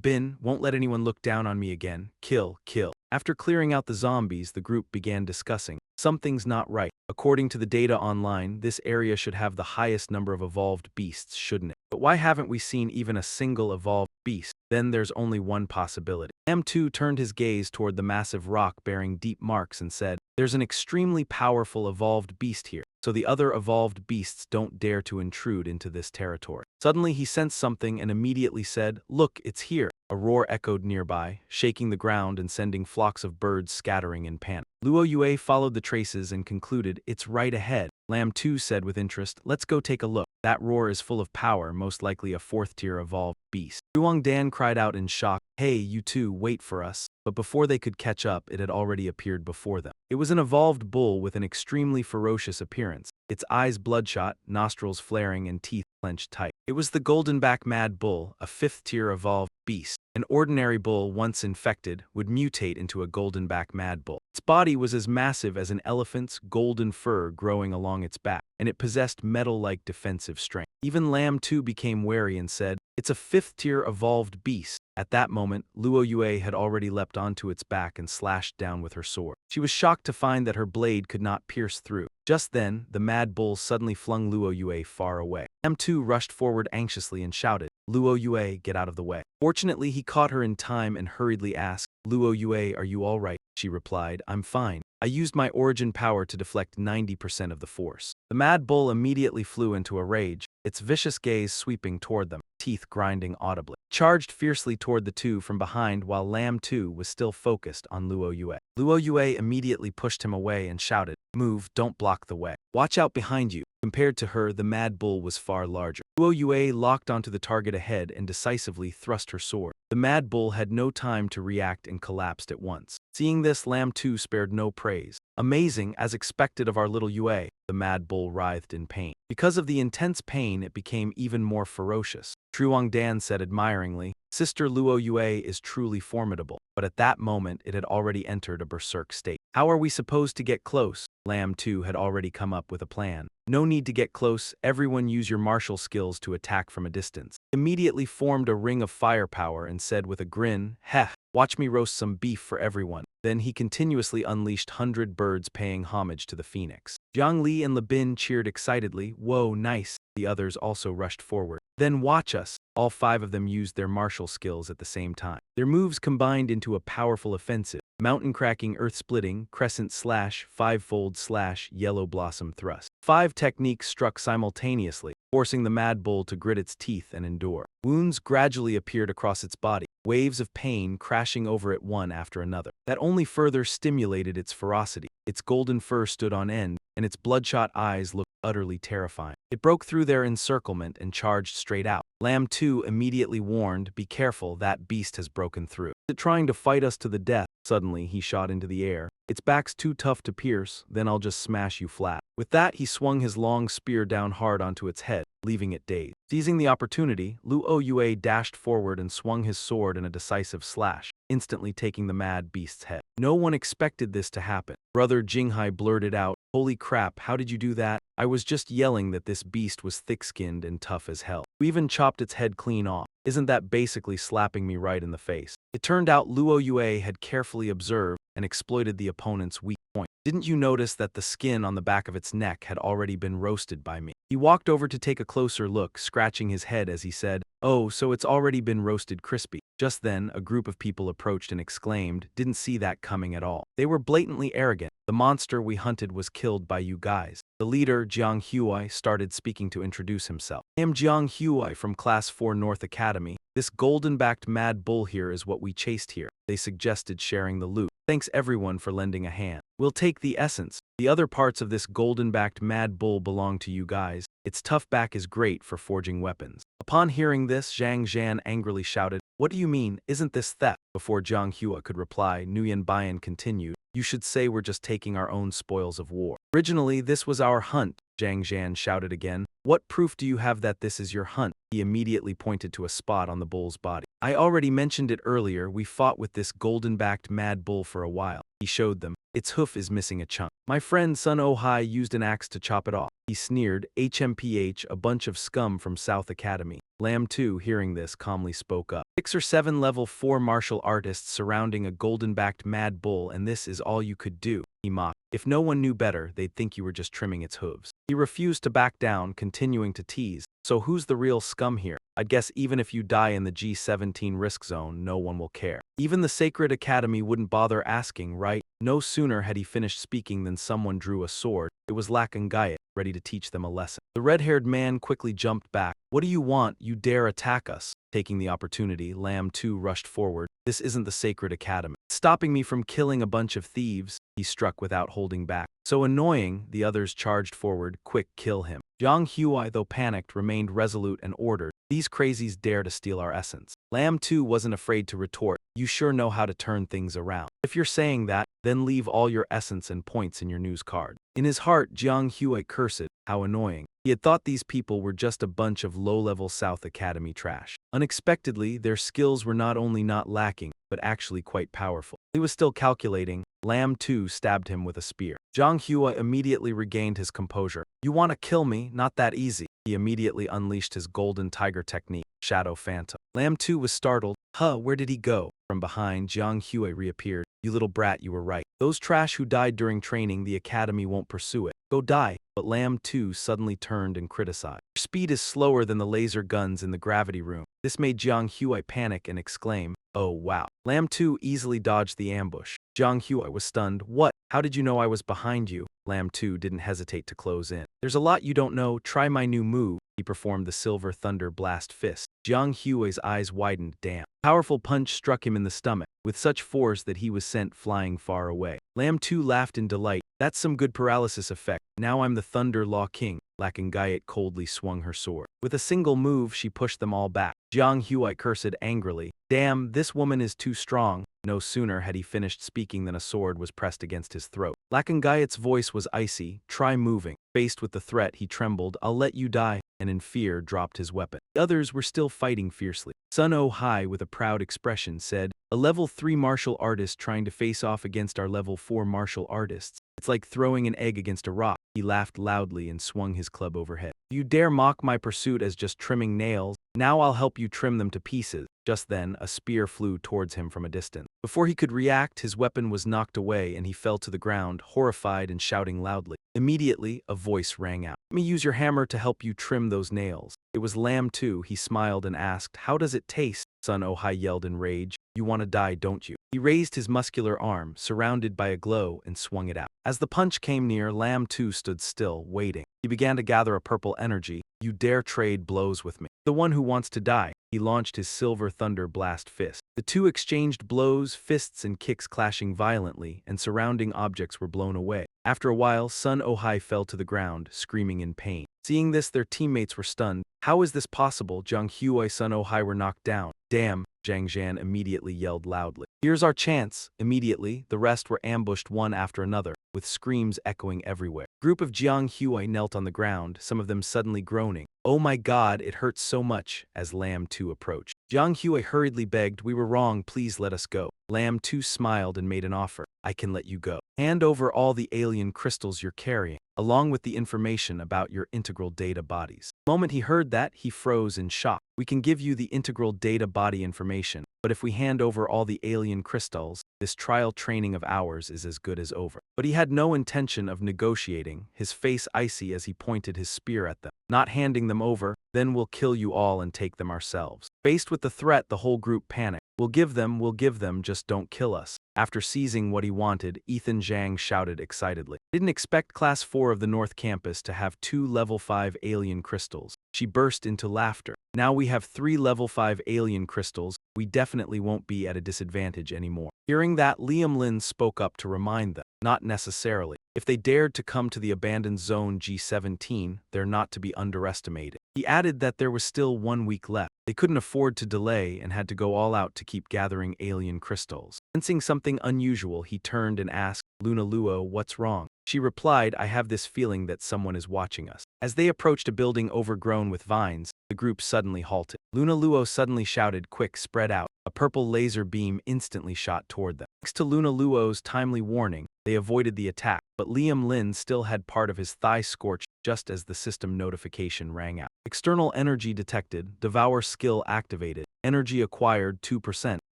Bin won't let anyone look down on me again. Kill, kill." After clearing out the zombies, the group began discussing. "Something's not right. According to the data online, this area should have the highest number of evolved beasts, shouldn't it? But why haven't we seen even a single evolved beast?" Then there's only one possibility. M2 turned his gaze toward the massive rock bearing deep marks and said, "There's an extremely powerful evolved beast here, so the other evolved beasts don't dare to intrude into this territory." Suddenly he sensed something and immediately said, "Look, it's here." A roar echoed nearby, shaking the ground and sending flocks of birds scattering in panic. Luo Yue followed the traces and concluded, "It's right ahead." Lamb 2 said with interest, "Let's go take a look. That roar is full of power, most likely a 4th-tier evolved beast." Truong Dan cried out in shock, "Hey, you two, wait for us." But before they could catch up, it had already appeared before them. It was an evolved bull with an extremely ferocious appearance, its eyes bloodshot, nostrils flaring, and teeth clenched tight. It was the goldenback mad bull, a 5th-tier evolved beast. An ordinary bull, once infected, would mutate into a goldenback mad bull. Its body was as massive as an elephant's, golden fur growing along its back, and it possessed metal-like defensive strength. Even Lamb 2 became wary and said, "It's a 5th-tier evolved beast." At that moment, Luo Yue had already leapt onto its back and slashed down with her sword. She was shocked to find that her blade could not pierce through. Just then, the mad bull suddenly flung Luo Yue far away. M2 rushed forward anxiously and shouted, "Luo Yue, get out of the way." Fortunately, he caught her in time and hurriedly asked, "Luo Yue, are you all right?" She replied, "I'm fine. I used my origin power to deflect 90% of the force." The mad bull immediately flew into a rage, its vicious gaze sweeping toward them. teeth grinding audibly. Charged fiercely toward the two from behind while Lam 2 was still focused on Luo Yue. Luo Yue immediately pushed him away and shouted, "Move, don't block the way. Watch out behind you." Compared to her, the Mad Bull was far larger. Luo Yue locked onto the target ahead and decisively thrust her sword. The Mad Bull had no time to react and collapsed at once. Seeing this, Lam 2 spared no praise. "Amazing, as expected of our little Yue," the Mad Bull writhed in pain. Because of the intense pain, it became even more ferocious. Truong Dan said admiringly, "Sister Luo Yue is truly formidable," but at that moment it had already entered a berserk state. "How are we supposed to get close?" Lam 2 had already come up with a plan. "No need to get close, everyone use your martial skills to attack from a distance." Immediately formed a ring of firepower and said with a grin, "Heh, watch me roast some beef for everyone." Then he continuously unleashed 100 birds paying homage to the phoenix. Jiang Li and Lebin cheered excitedly, "Whoa, nice." The others also rushed forward. "Then watch us." All 5 of them used their martial skills at the same time. Their moves combined into a powerful offensive: mountain-cracking, earth-splitting, crescent slash, five-fold slash, yellow blossom thrust. 5 techniques struck simultaneously, forcing the Mad Bull to grit its teeth and endure. Wounds gradually appeared across its body, waves of pain crashing over it one after another. That only further stimulated its ferocity. Its golden fur stood on end, and its bloodshot eyes looked utterly terrifying. It broke through their encirclement and charged straight out. Lam 2 immediately warned, "Be careful, that beast has broken through. Is it trying to fight us to the death?" Suddenly, he shot into the air. "Its back's too tough to pierce, then I'll just smash you flat." With that, he swung his long spear down hard onto its head, leaving it dazed. Seizing the opportunity, Luo Yue dashed forward and swung his sword in a decisive slash, instantly taking the mad beast's head. No one expected this to happen. Brother Jinghai blurted out, "Holy crap, how did you do that?" "I was just yelling that this beast was thick-skinned and tough as hell. We even chopped its head clean off. Isn't that basically slapping me right in the face?" It turned out Luo Yue had carefully observed and exploited the opponent's weak point. "Didn't you notice that the skin on the back of its neck had already been roasted by me?" He walked over to take a closer look, scratching his head as he said, "Oh, so it's already been roasted crispy." Just then, a group of people approached and exclaimed, "Didn't see that coming at all." They were blatantly arrogant. "The monster we hunted was killed by you guys." The leader, Jiang Huai, started speaking to introduce himself. "I am Jiang Huai from Class 4 North Academy. This golden-backed Mad Bull here is what we chased here." They suggested sharing the loot. "Thanks everyone for lending a hand. We'll take the essence. The other parts of this golden-backed Mad Bull belong to you guys. Its tough back is great for forging weapons." Upon hearing this, Zhang Zhan angrily shouted, "What do you mean, isn't this theft?" Before Jiang Hua could reply, Nguyen Bian continued, "You should say we're just taking our own spoils of war. Originally, this was our hunt." Zhang Zhan shouted again, "What proof do you have that this is your hunt?" He immediately pointed to a spot on the bull's body. "I already mentioned it earlier, we fought with this golden-backed Mad Bull for a while." He showed them. "Its hoof is missing a chunk. My friend Sun Oh-hai used an axe to chop it off." He sneered, "HMPH, a bunch of scum from South Academy." Lam 2, hearing this, calmly spoke up. 6 or 7 level 4 martial artists surrounding a golden-backed Mad Bull, and this is all you could do," he mocked. "If no one knew better, they'd think you were just trimming its hooves." He refused to back down, continuing to tease, "So who's the real scum here? I'd guess even if you die in the G17 risk zone, no one will care. Even the Sacred Academy wouldn't bother asking, right?" No sooner had he finished speaking than someone drew a sword. It was Lakangayat, ready to teach them a lesson. The red-haired man quickly jumped back. "What do you want? You dare attack us?" Taking the opportunity, Lam 2 rushed forward. "This isn't the Sacred Academy. Stopping me from killing a bunch of thieves." He struck without holding back. So annoying, the others charged forward. "Quick, kill him." Jiang Huai, though panicked, remained resolute and ordered, "These crazies dare to steal our essence." Lam 2 wasn't afraid to retort, "You sure know how to turn things around. If you're saying that, then leave all your essence and points in your news card." In his heart, Jiang Huai cursed, how annoying. He had thought these people were just a bunch of low-level South Academy trash. Unexpectedly, their skills were not only not lacking, but actually quite powerful. He was still calculating. Lam 2 stabbed him with a spear. Jiang Hua immediately regained his composure. "You want to kill me? Not that easy." He immediately unleashed his golden tiger technique, Shadow Phantom. Lam 2 was startled. "Huh, where did he go?" From behind, Jiang Hua reappeared. "You little brat, you were right. Those trash who died during training, the academy won't pursue it. Go die." But Lam 2 suddenly turned and criticized. "Your speed is slower than the laser guns in the gravity room." This made Jiang Hua panic and exclaim, "Oh wow." Lam 2 easily dodged the ambush. Jiang Huai was stunned. What? How did you know I was behind you? Lam 2 didn't hesitate to close in. There's a lot you don't know. Try my new move. He performed the Silver Thunder Blast Fist. Jiang Hui's eyes widened. Damn. Powerful punch struck him in the stomach, with such force that he was sent flying far away. Lam 2 laughed in delight. That's some good paralysis effect. Now I'm the Thunder Law King. Lakangayat coldly swung her sword. With a single move, she pushed them all back. Jiang Huai cursed angrily. Damn, this woman is too strong. No sooner had he finished speaking than a sword was pressed against his throat. Lakangayat's voice was icy. Try moving. Faced with the threat, he trembled. I'll let you die, and in fear dropped his weapon. The others were still fighting fiercely. Sun Oh Hai, with a proud expression, said, a level 3 martial artist trying to face off against our level 4 martial artists. It's like throwing an egg against a rock. He laughed loudly and swung his club overhead. You dare mock my pursuit as just trimming nails? Now I'll help you trim them to pieces. Just then, a spear flew towards him from a distance. Before he could react, his weapon was knocked away and he fell to the ground, horrified and shouting loudly. Immediately, a voice rang out. Let me use your hammer to help you trim those nails. It was Lam 2. He smiled and asked, how does it taste? Sun Oh Hai yelled in rage. You want to die, don't you? He raised his muscular arm, surrounded by a glow, and swung it out. As the punch came near, Lam 2 stood still, waiting. He began to gather a purple energy. You dare trade blows with me? The one who wants to die. He launched his Silver Thunder Blast Fist. The two exchanged blows, fists and kicks clashing violently, and surrounding objects were blown away. After a while, Sun Oh Hai fell to the ground, screaming in pain. Seeing this, their teammates were stunned. How is this possible? Jiang Huai, Sun Oh Hai were knocked down. Damn! Zhang Zhan immediately yelled loudly. Here's our chance. Immediately, the rest were ambushed one after another, with screams echoing everywhere. A group of Jiang Huai knelt on the ground, some of them suddenly groaning. Oh my god, it hurts so much, as Lam 2 approached. Jiang Huai hurriedly begged, we were wrong, please let us go. Lam 2 smiled and made an offer. I can let you go. Hand over all the alien crystals you're carrying, along with the information about your integral data bodies. The moment he heard that, he froze in shock. We can give you the integral data body information, but if we hand over all the alien crystals, this trial training of ours is as good as over. But he had no intention of negotiating, his face icy as he pointed his spear at them. Not handing them over, then we'll kill you all and take them ourselves. Faced with the threat, the whole group panicked. We'll give them, just don't kill us. After seizing what he wanted, Ethan Zhang shouted excitedly. Didn't expect Class 4 of the North Campus to have 2 Level 5 alien crystals. She burst into laughter. Now we have 3 Level 5 alien crystals, we definitely won't be at a disadvantage anymore. Hearing that, Lynn spoke up to remind them. Not necessarily. If they dared to come to the abandoned zone G17, they're not to be underestimated. He added that there was still 1 week left. They couldn't afford to delay and had to go all out to keep gathering alien crystals. Sensing something unusual, he turned and asked, Luna Luo, what's wrong? She replied, I have this feeling that someone is watching us. As they approached a building overgrown with vines, the group suddenly halted. Luna Luo suddenly shouted, quick, spread out. A purple laser beam instantly shot toward them. Thanks to Luna Luo's timely warning, they avoided the attack, but Lynn still had part of his thigh scorched just as the system notification rang out. External energy detected, devour skill activated, energy acquired 2%,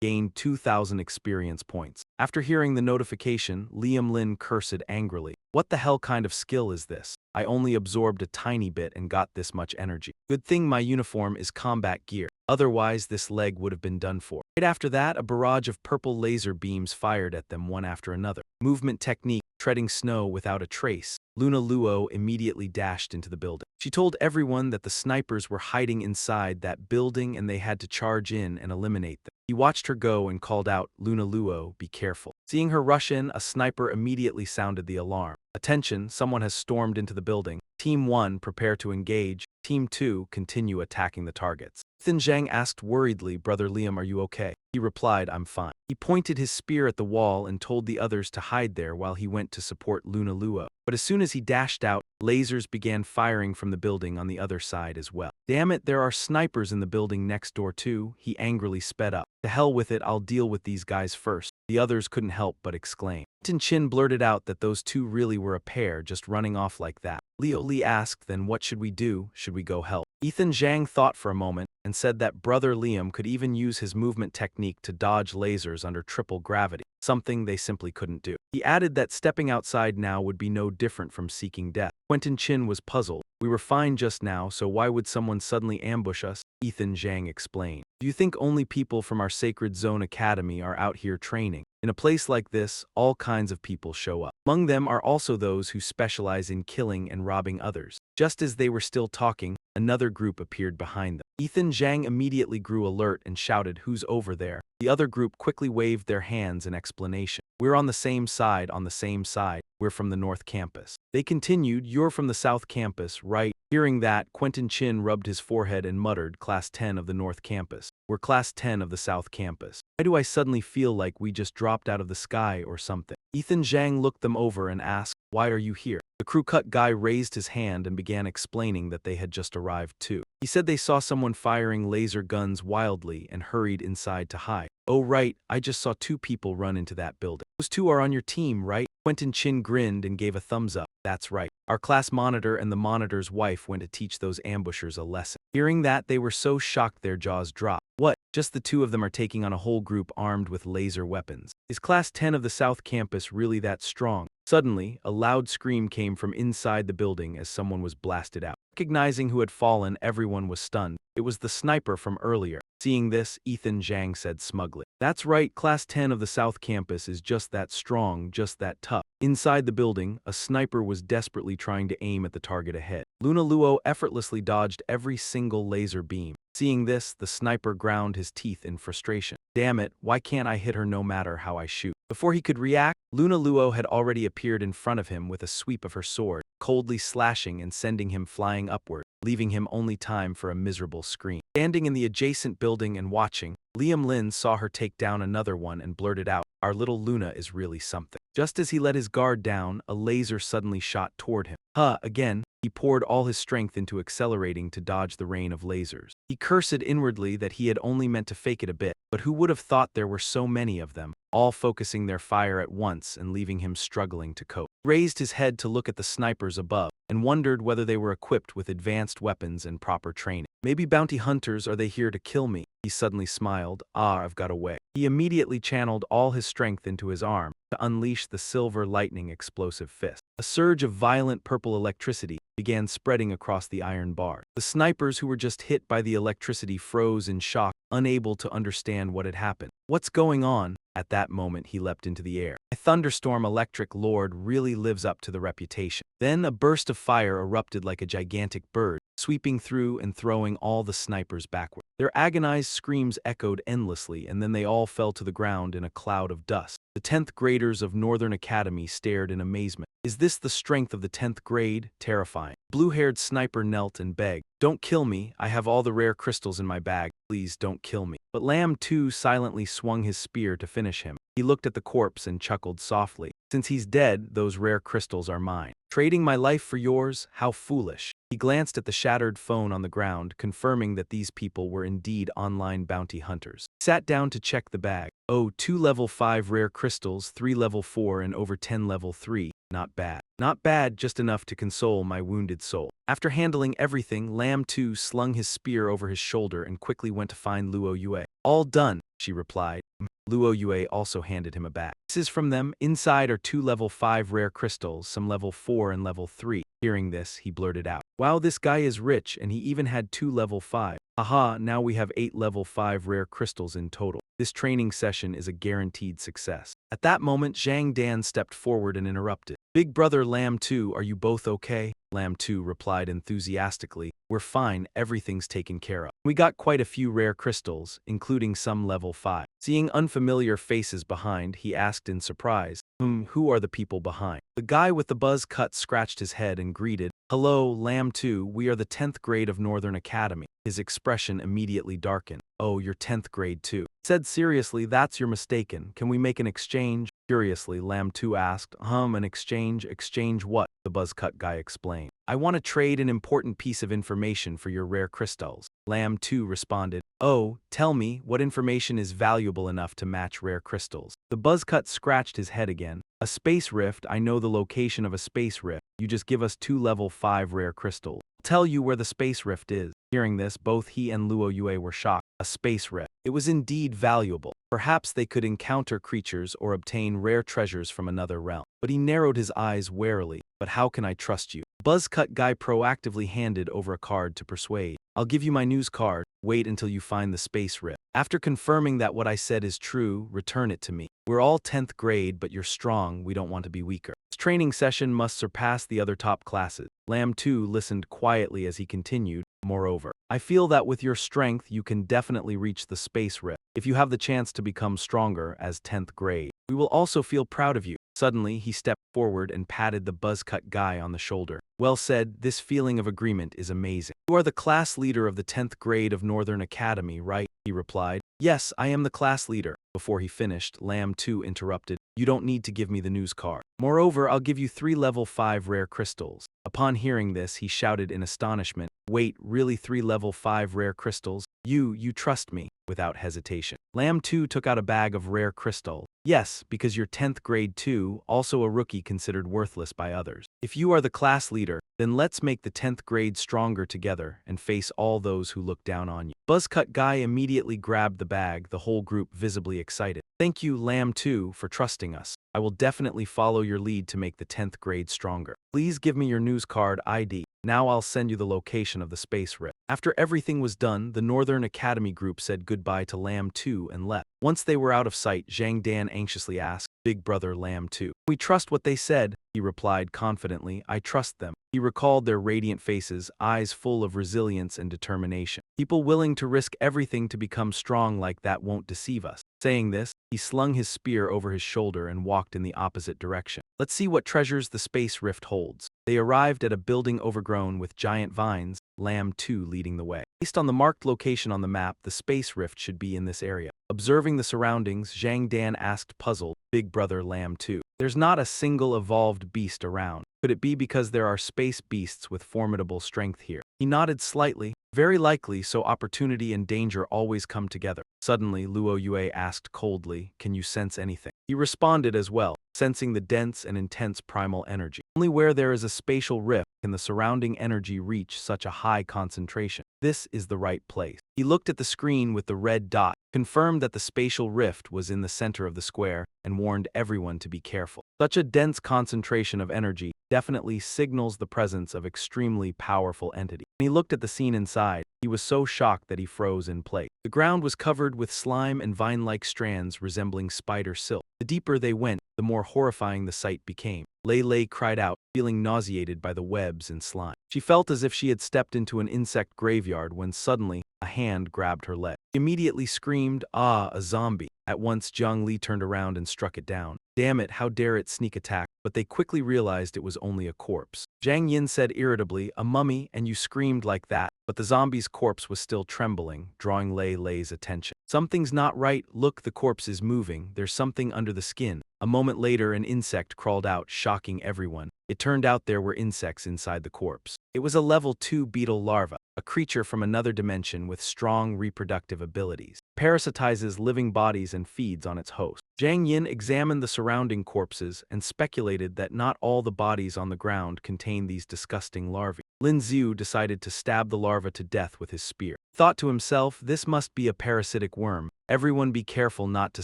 gained 2,000 experience points. After hearing the notification, Lynn cursed angrily. What the hell kind of skill is this? I only absorbed a tiny bit and got this much energy. Good thing my uniform is combat gear. Otherwise, this leg would have been done for. Right after that, a barrage of purple laser beams fired at them one after another. Movement technique, treading snow without a trace. Luna Luo immediately dashed into the building. She told everyone that the snipers were hiding inside that building and they had to charge in and eliminate them. He watched her go and called out, Luna Luo, be careful. Seeing her rush in, a sniper immediately sounded the alarm. Attention, someone has stormed into the building. Team 1, prepare to engage. Team 2, continue attacking the targets. Ethan Zhang asked worriedly, Brother Liam, are you okay? He replied, I'm fine. He pointed his spear at the wall and told the others to hide there while he went to support Luna Luo. But as soon as he dashed out, lasers began firing from the building on the other side as well. Damn it, there are snipers in the building next door too, he angrily sped up. To hell with it, I'll deal with these guys first. The others couldn't help but exclaim. Tin Chin blurted out that those two really were a pair, just running off like that. Leo Li asked, then what should we do? Should we go help? Ethan Zhang thought for a moment and said that Brother Liam could even use his movement technique to dodge lasers under triple gravity, something they simply couldn't do. He added that stepping outside now would be no different from seeking death. Quentin Chin was puzzled. We were fine just now, so why would someone suddenly ambush us? Ethan Zhang explained. Do you think only people from our Sacred Zone Academy are out here training? In a place like this, all kinds of people show up. Among them are also those who specialize in killing and robbing others. Just as they were still talking, another group appeared behind them. Ethan Zhang immediately grew alert and shouted, "Who's over there?" The other group quickly waved their hands in explanation. "We're on the same side, on the same side. We're from the North Campus." They continued, "You're from the South Campus, right?" Hearing that, Quentin Chin rubbed his forehead and muttered, "Class 10 of the North Campus. We're Class 10 of the South Campus. Why do I suddenly feel like we just dropped out of the sky or something?" Ethan Zhang looked them over and asked, "Why are you here?" The crew cut guy raised his hand and began explaining that they had just arrived too. He said they saw someone firing laser guns wildly and hurried inside to hide. "Oh right, I just saw 2 people run into that building. Those 2 are on your team, right?" Quentin Chin grinned and gave a thumbs up. "That's right. Our class monitor and the monitor's wife went to teach those ambushers a lesson." Hearing that, they were so shocked their jaws dropped. "What? Just the 2 of them are taking on a whole group armed with laser weapons? Is Class 10 of the South Campus really that strong?" Suddenly, a loud scream came from inside the building as someone was blasted out. Recognizing who had fallen, everyone was stunned. It was the sniper from earlier. Seeing this, Ethan Zhang said smugly, "That's right, Class 10 of the South Campus is just that strong, just that tough." Inside the building, a sniper was desperately trying to aim at the target ahead. Luna Luo effortlessly dodged every single laser beam. Seeing this, the sniper ground his teeth in frustration. "Damn it, why can't I hit her no matter how I shoot?" Before he could react, Luna Luo had already appeared in front of him with a sweep of her sword, coldly slashing and sending him flying upward, leaving him only time for a miserable scream. Standing in the adjacent building and watching, Lynn saw her take down another one and blurted out, "Our little Luna is really something." Just as he let his guard down, a laser suddenly shot toward him. Again, he poured all his strength into accelerating to dodge the rain of lasers. He cursed inwardly that he had only meant to fake it a bit, but who would have thought there were so many of them, all focusing their fire at once and leaving him struggling to cope. He raised his head to look at the snipers above, and wondered whether they were equipped with advanced weapons and proper training. "Maybe bounty hunters, are they here to kill me?" He suddenly smiled. "I've got away." He immediately channeled all his strength into his arm to unleash the silver lightning explosive fist. A surge of violent purple electricity began spreading across the iron bar. The snipers who were just hit by the electricity froze in shock, unable to understand what had happened. "What's going on?" At that moment he leapt into the air. A thunderstorm electric lord really lives up to the reputation. Then a burst of fire erupted like a gigantic bird, sweeping through and throwing all the snipers backward. Their agonized screams echoed endlessly, and then they all fell to the ground in a cloud of dust. The 10th graders of Northern Academy stared in amazement. Is this the strength of the 10th grade? Terrifying. Blue-haired sniper knelt and begged, "Don't kill me, I have all the rare crystals in my bag, please don't kill me." But Lamb too silently swung his spear to finish him. He looked at the corpse and chuckled softly. "Since he's dead, those rare crystals are mine. Trading my life for yours? How foolish." He glanced at the shattered phone on the ground, confirming that these people were indeed online bounty hunters. He sat down to check the bag. "Oh, 2 level 5 rare crystals, 3 level 4 and over 10 level 3. Not bad. Not bad, just enough to console my wounded soul." After handling everything, Lamb 2 slung his spear over his shoulder and quickly went to find Luo Yue. "All done," she replied. Luo Yue also handed him a bag. "This is from them. Inside are 2 level 5 rare crystals, some level 4 and level 3. Hearing this, he blurted out, "Wow, this guy is rich, and he even had 2 level 5. Haha, now we have 8 level 5 rare crystals in total. This training session is a guaranteed success." At that moment, Zhang Dan stepped forward and interrupted. "Big brother Lamb 2, are you both okay?" Lamb 2 replied enthusiastically, "We're fine, everything's taken care of. We got quite a few rare crystals, including some level 5. Seeing unfamiliar faces behind, he asked in surprise, who are the people behind?" The guy with the buzz cut scratched his head and greeted, "Hello, Lamb 2, we are the 10th grade of Northern Academy." His expression immediately darkened. "Oh, you're 10th grade too." Said seriously, "That's you're mistaken. Can we make an exchange?" Curiously, Lamb 2 asked, an exchange? Exchange what?" The buzz cut guy explained. "I want to trade an important piece of information for your rare crystals." Lamb 2 responded, "Oh, tell me, what information is valuable enough to match rare crystals?" The buzz cut scratched his head again. "A space rift, I know the location of a space rift. You just give us 2 level 5 rare crystals. I'll tell you where the space rift is." Hearing this, both he and Luo Yue were shocked. A space rift. It was indeed valuable. Perhaps they could encounter creatures or obtain rare treasures from another realm. But he narrowed his eyes warily. "But how can I trust you?" Buzzcut guy proactively handed over a card to persuade. "I'll give you my news card. Wait until you find the space rift. After confirming that what I said is true, return it to me. We're all 10th grade, but you're strong, we don't want to be weaker. This training session must surpass the other top classes. Lamb 2 listened quietly as he continued. Moreover, I feel that with your strength you can definitely reach the space rift. If you have the chance to become stronger as 10th grade, we will also feel proud of you. Suddenly, he stepped forward and patted the buzz-cut guy on the shoulder. Well said, this feeling of agreement is amazing. You are the class leader of the 10th grade of Northern Academy, right? He replied. Yes, I am the class leader. Before he finished, Lamb 2 interrupted. You don't need to give me the news card. Moreover, I'll give you 3 level 5 rare crystals. Upon hearing this, he shouted in astonishment. Wait, really 3 level 5 rare crystals? You trust me. Without hesitation, Lamb 2 took out a bag of rare crystal. Yes, because you're 10th grade too, also a rookie considered worthless by others. If you are the class leader, then let's make the 10th grade stronger together and face all those who look down on you. Buzzcut Guy immediately grabbed the bag, the whole group visibly excited. Thank you, Lamb 2, for trusting us. I will definitely follow your lead to make the 10th grade stronger. Please give me your news card ID. Now I'll send you the location of the space rift. After everything was done, the Northern Academy group said goodbye to Lamb 2 and left. Once they were out of sight, Zhang Dan anxiously asked, Big brother Lamb 2. We trust what they said, he replied confidently. I trust them. He recalled their radiant faces, eyes full of resilience and determination. People willing to risk everything to become strong like that won't deceive us. Saying this, he slung his spear over his shoulder and walked in the opposite direction. Let's see what treasures the space rift holds. They arrived at a building overgrown with giant vines, Lamb 2 leading the way. Based on the marked location on the map, the space rift should be in this area. Observing the surroundings, Zhang Dan asked puzzled, Big brother Lamb 2. There's not a single evolved beast around. Could it be because there are space beasts with formidable strength here? He nodded slightly. Very likely, so opportunity and danger always come together. Suddenly, Luo Yue asked coldly, Can you sense anything? He responded as well, sensing the dense and intense primal energy. Only where there is a spatial rift can the surrounding energy reach such a high concentration. This is the right place. He looked at the screen with the red dot, confirmed that the spatial rift was in the center of the square, and warned everyone to be careful. Such a dense concentration of energy definitely signals the presence of extremely powerful entity. When he looked at the scene inside, he was so shocked that he froze in place. The ground was covered with slime and vine-like strands resembling spider silk. The deeper they went, the more horrifying the sight became. Lei Lei cried out, feeling nauseated by the webs and slime. She felt as if she had stepped into an insect graveyard when suddenly a hand grabbed her leg. She immediately screamed, Ah, a zombie. At once Jiang Li turned around and struck it down. Damn it, how dare it sneak attack? But they quickly realized it was only a corpse. Zhang Yin said irritably, A mummy, and you screamed like that. But the zombie's corpse was still trembling, drawing Lei Lei's attention. Something's not right, look, the corpse is moving, there's something under the skin. A moment later, an insect crawled out, shocking everyone. It turned out there were insects inside the corpse. It was a level 2 beetle larva, a creature from another dimension with strong reproductive abilities. Parasitizes living bodies and feeds on its host. Zhang Yin examined the surrounding corpses and speculated that not all the bodies on the ground contained these disgusting larvae. Lin Xiu decided to stab the larva to death with his spear. He thought to himself, this must be a parasitic worm. Everyone be careful not to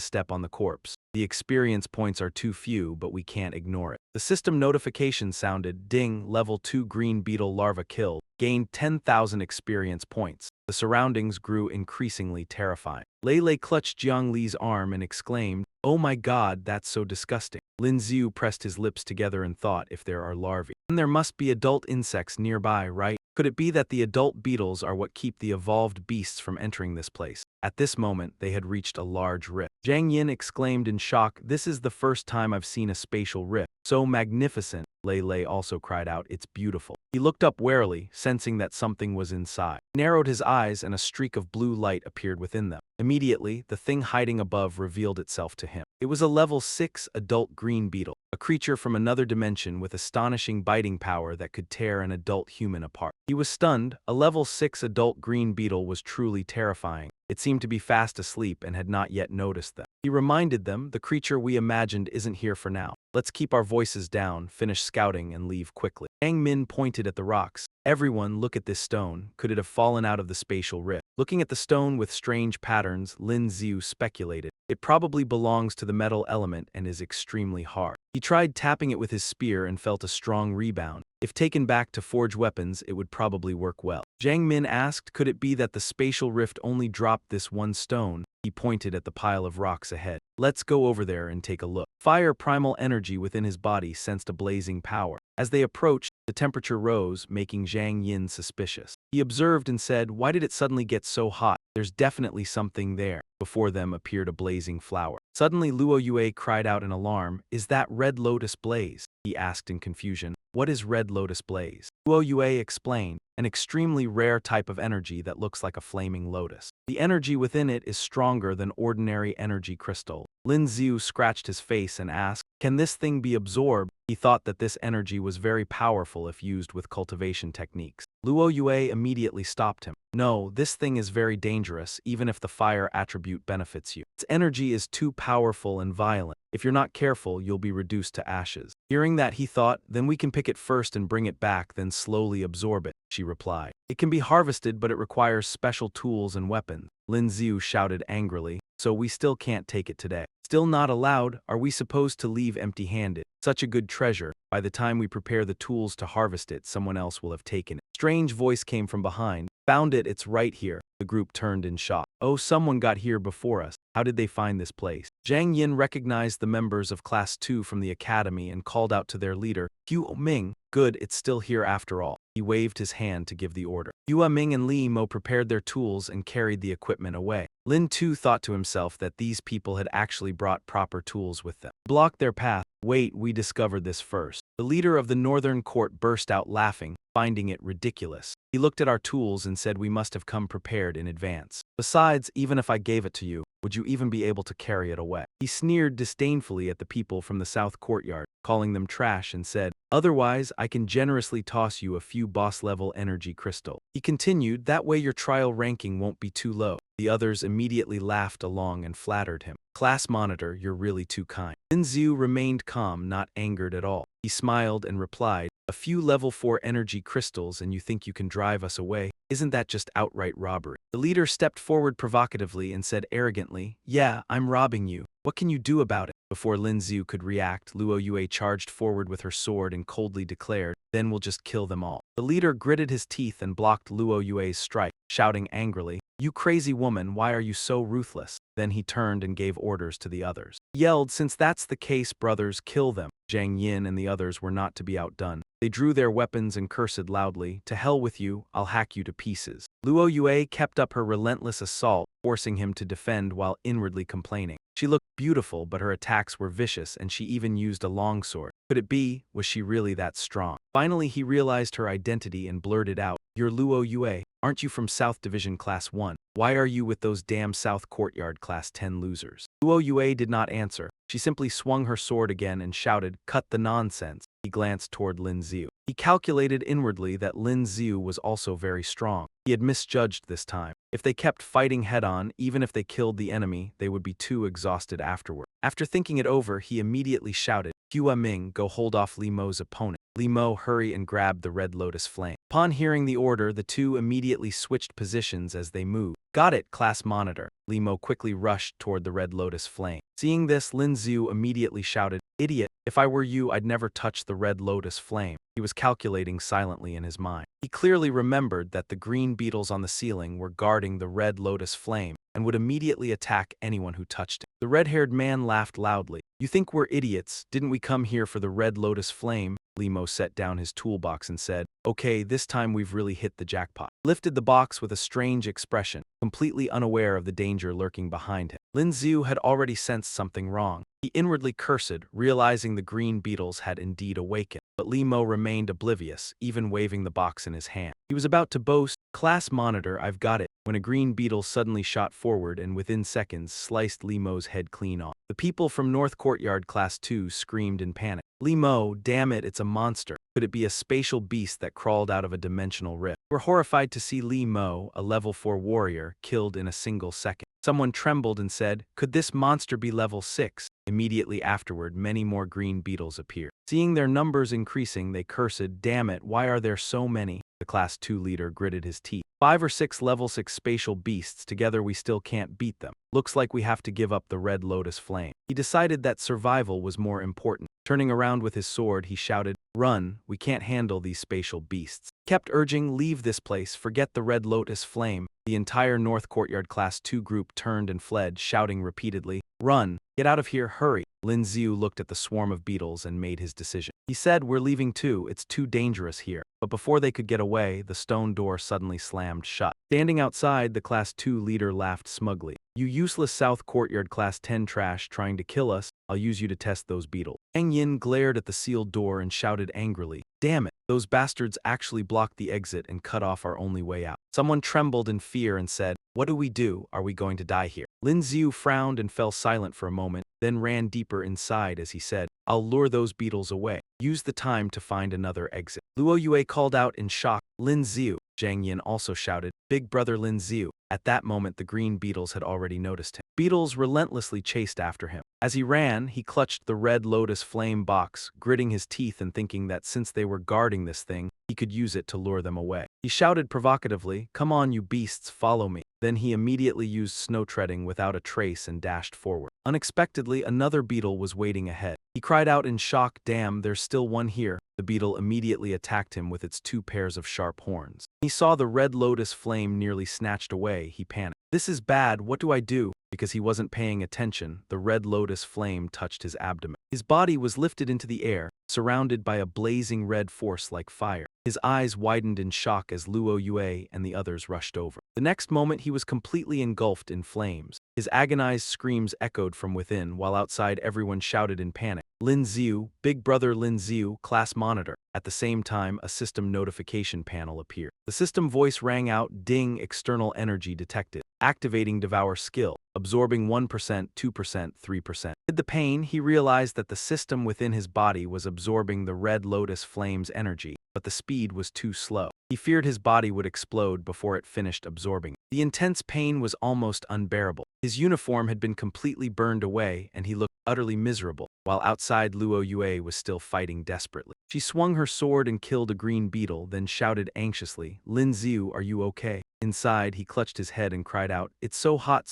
step on the corpse. The experience points are too few, but we can't ignore it. The system notification sounded, ding, level 2 green beetle larva killed, gained 10,000 experience points. The surroundings grew increasingly terrifying. Lei Lei clutched Jiang Li's arm and exclaimed, Oh my god, that's so disgusting. Lin Xiu pressed his lips together and thought, if there are larvae, then there must be adult insects nearby, right? Could it be that the adult beetles are what keep the evolved beasts from entering this place? At this moment, they had reached a large rift. Zhang Yin exclaimed in shock, This is the first time I've seen a spatial rift. So magnificent. Lei Lei also cried out, It's beautiful. He looked up warily, sensing that something was inside. He narrowed his eyes and a streak of blue light appeared within them. Immediately, the thing hiding above revealed itself to him. It was a level 6 adult green beetle, a creature from another dimension with astonishing biting power that could tear an adult human apart. He was stunned. A level 6 adult green beetle was truly terrifying. It seemed to be fast asleep and had not yet noticed them. He reminded them, the creature we imagined isn't here for now. Let's keep our voices down, finish scouting, and leave quickly. Yang Min pointed at the rocks. Everyone, look at this stone. Could it have fallen out of the spatial rift? Looking at the stone with strange patterns, Lin Xiu speculated. It probably belongs to the metal element and is extremely hard. He tried tapping it with his spear and felt a strong rebound. If taken back to forge weapons, it would probably work well. Jiang Min asked, could it be that the spatial rift only dropped this one stone? He pointed at the pile of rocks ahead. Let's go over there and take a look. Fire primal energy within his body sensed a blazing power. As they approached, the temperature rose, making Zhang Yin suspicious. He observed and said, why did it suddenly get so hot? There's definitely something there. Before them appeared a blazing flower. Suddenly Luo Yue cried out in alarm, is that red lotus blaze? He asked in confusion. What is red lotus blaze? Luo Yue explained, an extremely rare type of energy that looks like a flaming lotus. The energy within it is stronger than ordinary energy crystal. Lin Xiu scratched his face and asked, can this thing be absorbed? He thought that this energy was very powerful if used with cultivation techniques. Luo Yue immediately stopped him. No, this thing is very dangerous, even if the fire attribute benefits you. Its energy is too powerful and violent. If you're not careful, you'll be reduced to ashes. Hearing that, he thought, then we can pick it first and bring it back, then slowly absorb it, she replied. It can be harvested, but it requires special tools and weapons. Lin Xiu shouted angrily, so we still can't take it today. Still not allowed? Are we supposed to leave empty-handed? Such a good treasure. By the time we prepare the tools to harvest it, someone else will have taken it. Strange voice came from behind. Found it, it's right here. The group turned in shock. Oh, someone got here before us. How did they find this place? Zhang Yin recognized the members of Class 2 from the academy and called out to their leader, Hua Ming. Good, it's still here after all. He waved his hand to give the order. Hua Ming and Li Mo prepared their tools and carried the equipment away. Lin too thought to himself that these people had actually brought proper tools with them. Blocked their path. Wait, we discovered this first. The leader of the northern court burst out laughing, finding it ridiculous. He looked at our tools and said we must have come prepared in advance. Besides, even if I gave it to you, would you even be able to carry it away? He sneered disdainfully at the people from the south courtyard, calling them trash, and said, otherwise, I can generously toss you a few boss-level energy crystal. He continued, that way your trial ranking won't be too low. The others immediately laughed along and flattered him. Class monitor, you're really too kind. Lin Xiu remained calm, not angered at all. He smiled and replied, a few level 4 energy crystals and you think you can drive us away? Isn't that just outright robbery? The leader stepped forward provocatively and said arrogantly, yeah, I'm robbing you. What can you do about it? Before Lin Xiu could react, Luo Yue charged forward with her sword and coldly declared, then we'll just kill them all. The leader gritted his teeth and blocked Luo Yue's strike, shouting angrily, you crazy woman, why are you so ruthless? Then he turned and gave orders to the others. He yelled, since that's the case, brothers, kill them. Zhang Yin and the others were not to be outdone. They drew their weapons and cursed loudly, to hell with you, I'll hack you to pieces. Luo Yue kept up her relentless assault, forcing him to defend while inwardly complaining. She looked beautiful, but her attacks were vicious and she even used a longsword. Could it be, was she really that strong? Finally, he realized her identity and blurted out, you're Luo Yue, aren't you from South Division Class 1? Why are you with those damn South Courtyard Class 10 losers? Luo Yue did not answer. She simply swung her sword again and shouted, cut the nonsense. He glanced toward Lin Xiu. He calculated inwardly that Lin Xiu was also very strong. He had misjudged this time. If they kept fighting head-on, even if they killed the enemy, they would be too exhausted afterward. After thinking it over, he immediately shouted, Hua Ming, go hold off Li Mo's opponent. Li Mo hurried and grabbed the red lotus flame. Upon hearing the order, the two immediately switched positions as they moved. Got it, class monitor. Li Mo quickly rushed toward the red lotus flame. Seeing this, Lin Xiu immediately shouted, idiot, if I were you, I'd never touch the red lotus flame. He was calculating silently in his mind. He clearly remembered that the green beetles on the ceiling were guarding the red lotus flame and would immediately attack anyone who touched it. The red-haired man laughed loudly. You think we're idiots? Didn't we come here for the red lotus flame? Li Mo set down his toolbox and said, okay, this time we've really hit the jackpot. Lifted the box with a strange expression, completely unaware of the danger lurking behind him. Lin Xiu had already sensed something wrong. He inwardly cursed, realizing the green beetles had indeed awakened. But Li Mo remained oblivious, even waving the box in his hand. He was about to boast, class monitor, I've got it, when a green beetle suddenly shot forward and within seconds sliced Li Mo's head clean off. The people from North Courtyard Class 2 screamed in panic. Li Mo, damn it, it's a monster. Could it be a spatial beast that crawled out of a dimensional rift? We're horrified to see Li Mo, a level 4 warrior, killed in a single second. Someone trembled and said, could this monster be level 6? Immediately afterward, many more green beetles appeared. Seeing their numbers increasing, they cursed, damn it, why are there so many? The Class 2 leader gritted his teeth. 5 or 6 level 6 spatial beasts, together we still can't beat them. Looks like we have to give up the red lotus flame. He decided that survival was more important. Turning around with his sword, he shouted, Run, we can't handle these spatial beasts. Kept urging, leave this place, forget the Red Lotus flame. The entire North Courtyard Class 2 group turned and fled, shouting repeatedly, run, get out of here, hurry. Lin Xiu looked at the swarm of beetles and made his decision. He said, we're leaving too, it's too dangerous here. But before they could get away, the stone door suddenly slammed shut. Standing outside, the Class 2 leader laughed smugly. You useless South Courtyard Class 10 trash trying to kill us, I'll use you to test those beetles. Zhang Yin glared at the sealed door and shouted angrily, damn it, those bastards actually blocked the exit and cut off our only way out. Someone trembled in fear and said, what do we do? Are we going to die here? Lin Xiu frowned and fell silent for a moment, then ran deeper inside as he said, I'll lure those beetles away. Use the time to find another exit. Luo Yue called out in shock, Lin Xiu. Zhang Yin also shouted, big brother Lin Xiu. At that moment the green beetles had already noticed him. Beetles relentlessly chased after him. As he ran, he clutched the Red Lotus flame box, gritting his teeth and thinking that since they were guarding this thing, he could use it to lure them away. He shouted provocatively, come on you beasts, follow me. Then he immediately used snow treading without a trace and dashed forward. Unexpectedly, another beetle was waiting ahead. He cried out in shock, damn, there's still one here. The beetle immediately attacked him with its 2 pairs of sharp horns. He saw the Red Lotus flame nearly snatched away. He panicked. This is bad, what do I do? Because he wasn't paying attention, the Red Lotus flame touched his abdomen. His body was lifted into the air, surrounded by a blazing red force like fire. His eyes widened in shock as Luo Yue and the others rushed over. The next moment he was completely engulfed in flames. His agonized screams echoed from within, while outside everyone shouted in panic, Lin Xiu, big brother Lin Xiu, class monitor. At the same time, a system notification panel appeared. The system voice rang out, ding, external energy detected. Activating Devour skill, absorbing 1%, 2%, 3%. Amid the pain, he realized that the system within his body was absorbing the Red Lotus flame's energy, but the speed was too slow. He feared his body would explode before it finished absorbing. The intense pain was almost unbearable. His uniform had been completely burned away, and he looked utterly miserable, while outside Luo Yue was still fighting desperately. She swung her sword and killed a green beetle, then shouted anxiously, Lin Xiu, are you okay? Inside, he clutched his head and cried out, it's so hot,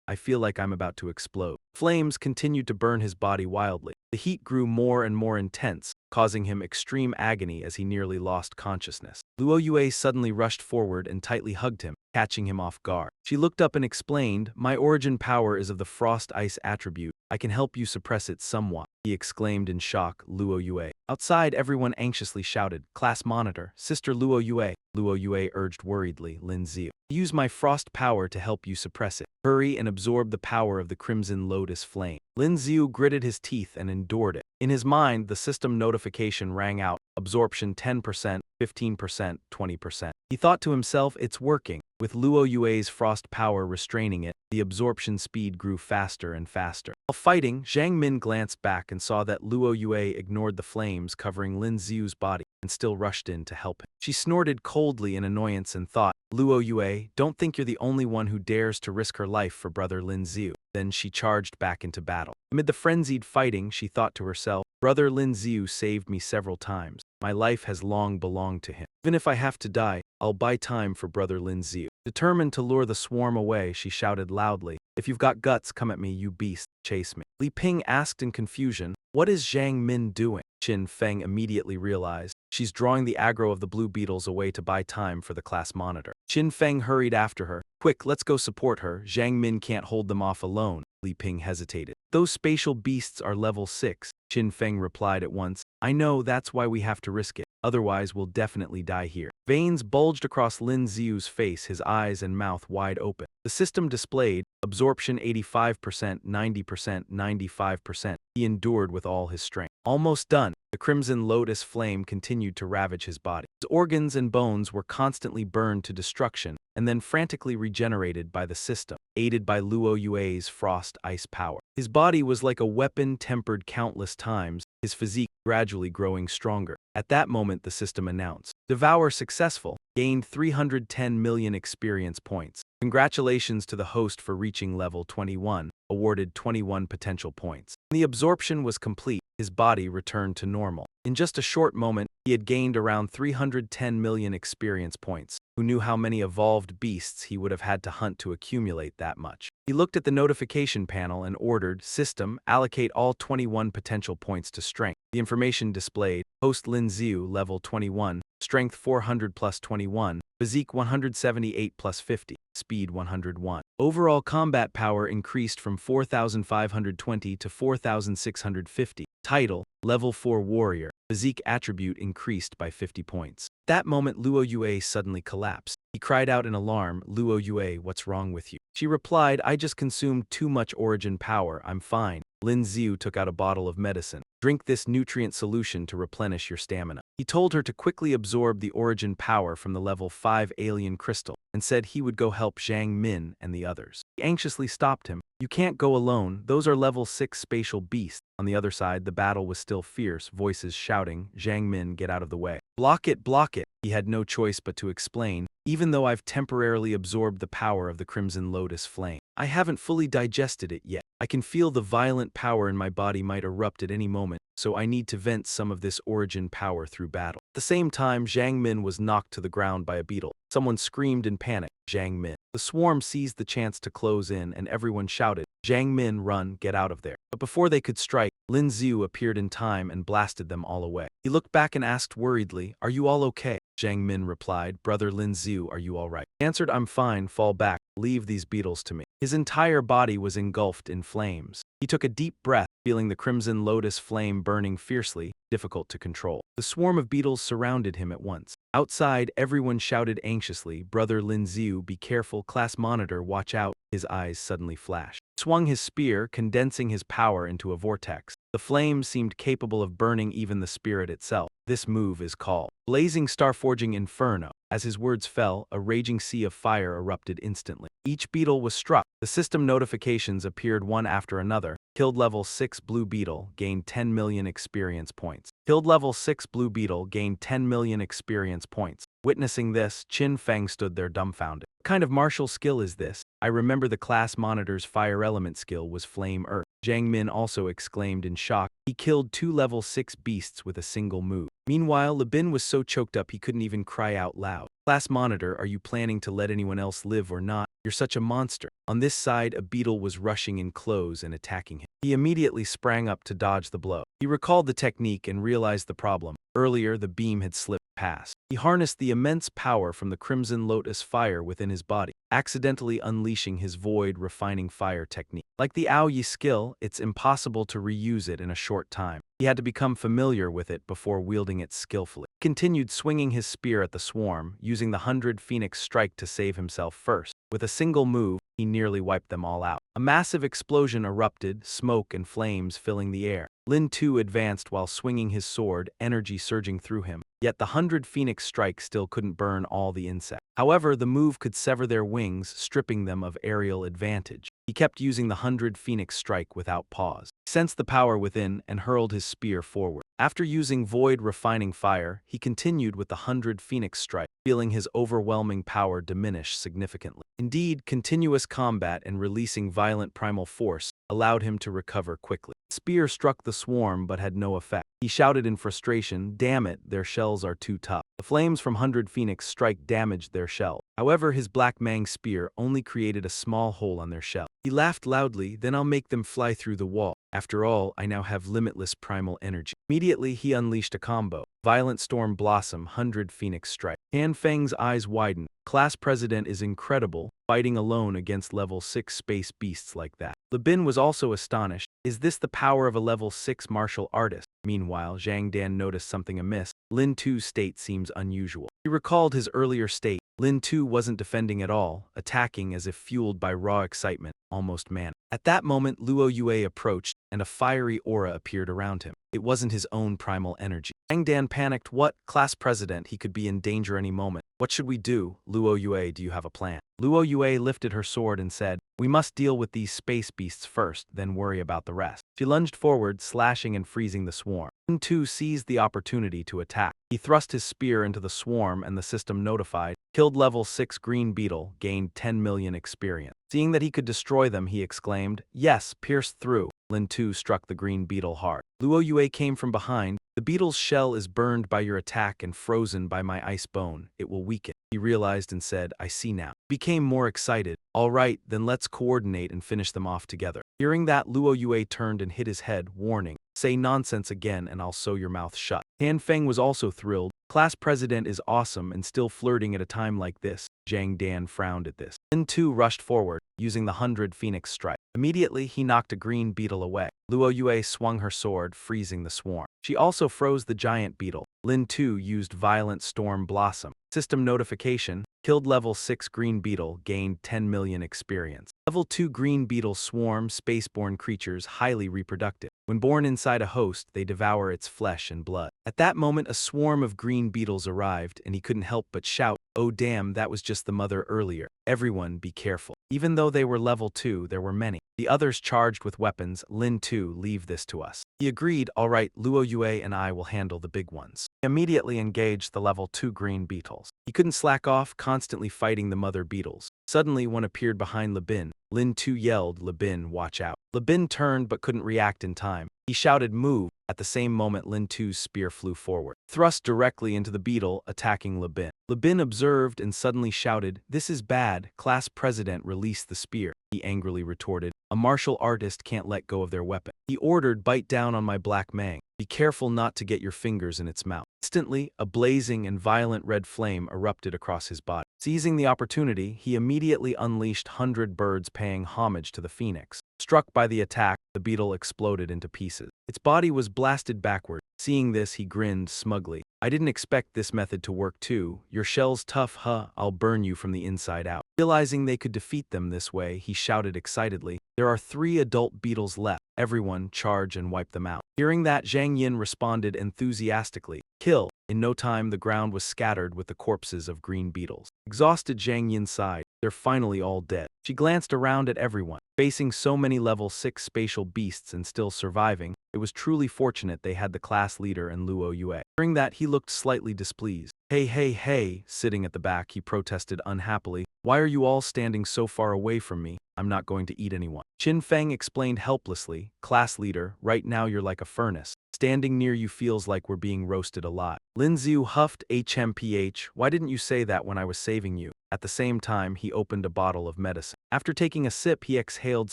I feel like I'm about to explode. Flames continued to burn his body wildly. The heat grew more and more intense, causing him extreme agony as he nearly lost consciousness. Luo Yue suddenly rushed forward and tightly hugged him, catching him off guard. She looked up and explained, my origin power is of the frost-ice attribute. I can help you suppress it somewhat, he exclaimed in shock, Luo Yue. Outside, everyone anxiously shouted, class monitor, sister Luo Yue. Luo Yue urged worriedly, Lin Xiu. Use my frost power to help you suppress it. Hurry and absorb the power of the Crimson Lotus flame. Lin Xiu gritted his teeth and endured it. In his mind, the system notification rang out, absorption 10%, 15%, 20%. He thought to himself, it's working. With Luo Yue's frost power restraining it, the absorption speed grew faster and faster. While fighting, Zhang Min glanced back and saw that Luo Yue ignored the flames covering Lin Xiu's body and still rushed in to help him. She snorted coldly in annoyance and thought, Luo Yue, don't think you're the only one who dares to risk her life for brother Lin Xiu. Then she charged back into battle. Amid the frenzied fighting, she thought to herself, brother Lin Xiu saved me several times. My life has long belonged to him. Even if I have to die, I'll buy time for brother Lin Xiu. Determined to lure the swarm away, she shouted loudly, if you've got guts, come at me, you beast, chase me. Li Ping asked in confusion, what is Zhang Min doing? Qin Feng immediately realized, she's drawing the aggro of the blue beetles away to buy time for the class monitor. Qin Feng hurried after her. Quick, let's go support her, Zhang Min can't hold them off alone. Li Ping hesitated. Those spatial beasts are level 6, Qin Feng replied at once. I know, that's why we have to risk it. Otherwise, we'll definitely die here. Veins bulged across Lin Xiu's face, his eyes and mouth wide open. The system displayed, absorption 85%, 90%, 95%. He endured with all his strength. Almost done. The Crimson Lotus flame continued to ravage his body. His organs and bones were constantly burned to destruction, and then frantically regenerated by the system, aided by Luo Yue's frost ice power. His body was like a weapon tempered countless times, his physique gradually growing stronger. At that moment, the system announced, Devour successful, gained 310 million experience points. Congratulations to the host for reaching level 21, awarded 21 potential points. When the absorption was complete, his body returned to normal. In just a short moment, he had gained around 310 million experience points. Who knew how many evolved beasts he would have had to hunt to accumulate that much? He looked at the notification panel and ordered, System, allocate all 21 potential points to strength. The information displayed, host Lin Xiu, level 21, strength 400 plus 21, physique 178 plus 50, speed 101. Overall combat power increased from 4,520 to 4,650. Title, level 4 warrior. Physique attribute increased by 50 points. That moment Luo Yue suddenly collapsed. He cried out in alarm, Luo Yue, what's wrong with you? She replied, I just consumed too much origin power, I'm fine. Lin Xiu took out a bottle of medicine. Drink this nutrient solution to replenish your stamina. He told her to quickly absorb the origin power from the level 5 alien crystal, and said he would go help Zhang Min and the others. He anxiously stopped him. You can't go alone, those are level 6 spatial beasts. On the other side, the battle was still fierce, voices shouting, Zhang Min, get out of the way. Block it, block it. He had no choice but to explain, even though I've temporarily absorbed the power of the Crimson Lotus flame. I haven't fully digested it yet. I can feel the violent power in my body might erupt at any moment, so I need to vent some of this origin power through battle. At the same time, Zhang Min was knocked to the ground by a beetle. Someone screamed in panic, Zhang Min. The swarm seized the chance to close in and everyone shouted, Zhang Min, run, get out of there. But before they could strike, Lin Xiu appeared in time and blasted them all away. He looked back and asked worriedly, are you all okay? Zhang Min replied, Brother Lin Xiu, are you all right? He answered, I'm fine, fall back, leave these beetles to me. His entire body was engulfed in flames. He took a deep breath, feeling the Crimson Lotus flame burning fiercely, difficult to control. The swarm of beetles surrounded him at once. Outside, everyone shouted anxiously, Brother Lin Xiu, be careful, class monitor, watch out. His eyes suddenly flashed. He swung his spear, condensing his power into a vortex. The flame seemed capable of burning even the spirit itself. This move is called Blazing Starforging Inferno. As his words fell, a raging sea of fire erupted instantly. Each beetle was struck. The system notifications appeared one after another. Killed level 6 blue beetle, gained 10 million experience points. Killed level 6 blue beetle, gained 10 million experience points. Witnessing this, Qin Feng stood there dumbfounded. What kind of martial skill is this? I remember the class monitor's fire element skill was Flame Earth. Zhang Min also exclaimed in shock. He killed 2 level 6 beasts with a single move. Meanwhile, Le Bin was so choked up he couldn't even cry out loud. Class monitor, are you planning to let anyone else live or not? You're such a monster. On this side, a beetle was rushing in close and attacking him. He immediately sprang up to dodge the blow. He recalled the technique and realized the problem. Earlier, the beam had slipped past. He harnessed the immense power from the Crimson Lotus fire within his body, accidentally unleashing his void refining fire technique. Like the Aoyi skill, it's impossible to reuse it in a short time. He had to become familiar with it before wielding it skillfully. He continued swinging his spear at the swarm, using the 100 Phoenix strike to save himself first. With a single move, he nearly wiped them all out. A massive explosion erupted, smoke and flames filling the air. Lin too advanced while swinging his sword, energy surging through him. Yet the 100 Phoenix strike still couldn't burn all the insects. However, the move could sever their wings, stripping them of aerial advantage. He kept using the 100 Phoenix strike without pause. He sensed the power within and hurled his spear forward. After using void refining fire, he continued with the 100 Phoenix strike, feeling his overwhelming power diminish significantly. Indeed, continuous combat and releasing violent primal force allowed him to recover quickly. The spear struck the swarm but had no effect. He shouted in frustration, damn it, their shells are too tough. The flames from 100 Phoenix strike damaged their shell. However, his Black Mang spear only created a small hole on their shell. He laughed loudly, then I'll make them fly through the wall. After all, I now have limitless primal energy. Immediately, he unleashed a combo. Violent Storm Blossom, 100 Phoenix Strike. Han Feng's eyes widened. Class President is incredible, fighting alone against level 6 space beasts like that. Le Bin was also astonished. Is this the power of a level 6 martial artist? Meanwhile, Zhang Dan noticed something amiss. Lin Tu's state seems unusual. He recalled his earlier state. Lin Tu wasn't defending at all, attacking as if fueled by raw excitement, almost manic. At that moment, Luo Yue approached, and a fiery aura appeared around him. It wasn't his own primal energy. Zhang Dan panicked. What? Class President, he could be in danger any moment. What should we do? Luo Yue, do you have a plan? Luo Yue lifted her sword and said, we must deal with these space beasts first, then worry about the rest. She lunged forward, slashing and freezing the swarm. Lin Tu seized the opportunity to attack. He thrust his spear into the swarm and the system notified. Killed level 6 green beetle, gained 10 million experience. Seeing that he could destroy them, he exclaimed, yes, pierce through. Lin Tu struck the green beetle hard. Luo Yue came from behind, The beetle's shell is burned by your attack and frozen by my ice bone. It will weaken. He realized and said, I see now. Became more excited. All right, then let's coordinate and finish them off together. Hearing that, Luo Yue turned and hit his head, warning, say nonsense again and I'll sew your mouth shut. Han Feng was also thrilled. Class president is awesome and still flirting at a time like this. Zhang Dan frowned at this. Lin too rushed forward, using the 100 Phoenix Strike. Immediately, he knocked a green beetle away. Luo Yue swung her sword, freezing the swarm. She also froze the giant beetle. Lin too used Violent Storm Blossom. System notification, killed level 6 green beetle, gained 10 million experience. Level 2 green beetle swarm spaceborne creatures highly reproductive. When born inside a host, they devour its flesh and blood. At that moment, a swarm of green beetles arrived, and he couldn't help but shout, oh damn, that was just the mother earlier. Everyone be careful. Even though they were level 2, there were many. The others charged with weapons. Lin too, leave this to us. He agreed, all right, Luo Yue and I will handle the big ones. He immediately engaged the level 2 green beetles. He couldn't slack off, constantly fighting the mother beetles. Suddenly, one appeared behind Bin. Lin too yelled, Bin, watch out. Bin turned but couldn't react in time. He shouted, move. At the same moment, Lin too's spear flew forward, thrust directly into the beetle, attacking Bin. Bin observed and suddenly shouted, this is bad. Class president released the spear. He angrily retorted, a martial artist can't let go of their weapon. He ordered, bite down on my black mang. Be careful not to get your fingers in its mouth. Instantly, a blazing and violent red flame erupted across his body. Seizing the opportunity, he immediately unleashed 100 birds paying homage to the phoenix. Struck by the attack, the beetle exploded into pieces. Its body was blasted backward. Seeing this, he grinned smugly. I didn't expect this method to work too. Your shell's tough, huh? I'll burn you from the inside out. Realizing they could defeat them this way, he shouted excitedly, there are 3 adult beetles left. Everyone, charge and wipe them out. Hearing that, Zhang Yin responded enthusiastically, kill. In no time, the ground was scattered with the corpses of green beetles. Exhausted, Zhang Yin sighed. They're finally all dead. She glanced around at everyone. Facing so many level 6 spatial beasts and still surviving, it was truly fortunate they had the class leader and Luo Yue. During that, he looked slightly displeased. Hey, sitting at the back, he protested unhappily. Why are you all standing so far away from me? I'm not going to eat anyone. Qin Feng explained helplessly, class leader, right now you're like a furnace. Standing near you feels like we're being roasted alive. Lin Xiu huffed, HMPH, why didn't you say that when I was saving you? At the same time, he opened a bottle of medicine. After taking a sip, he exhaled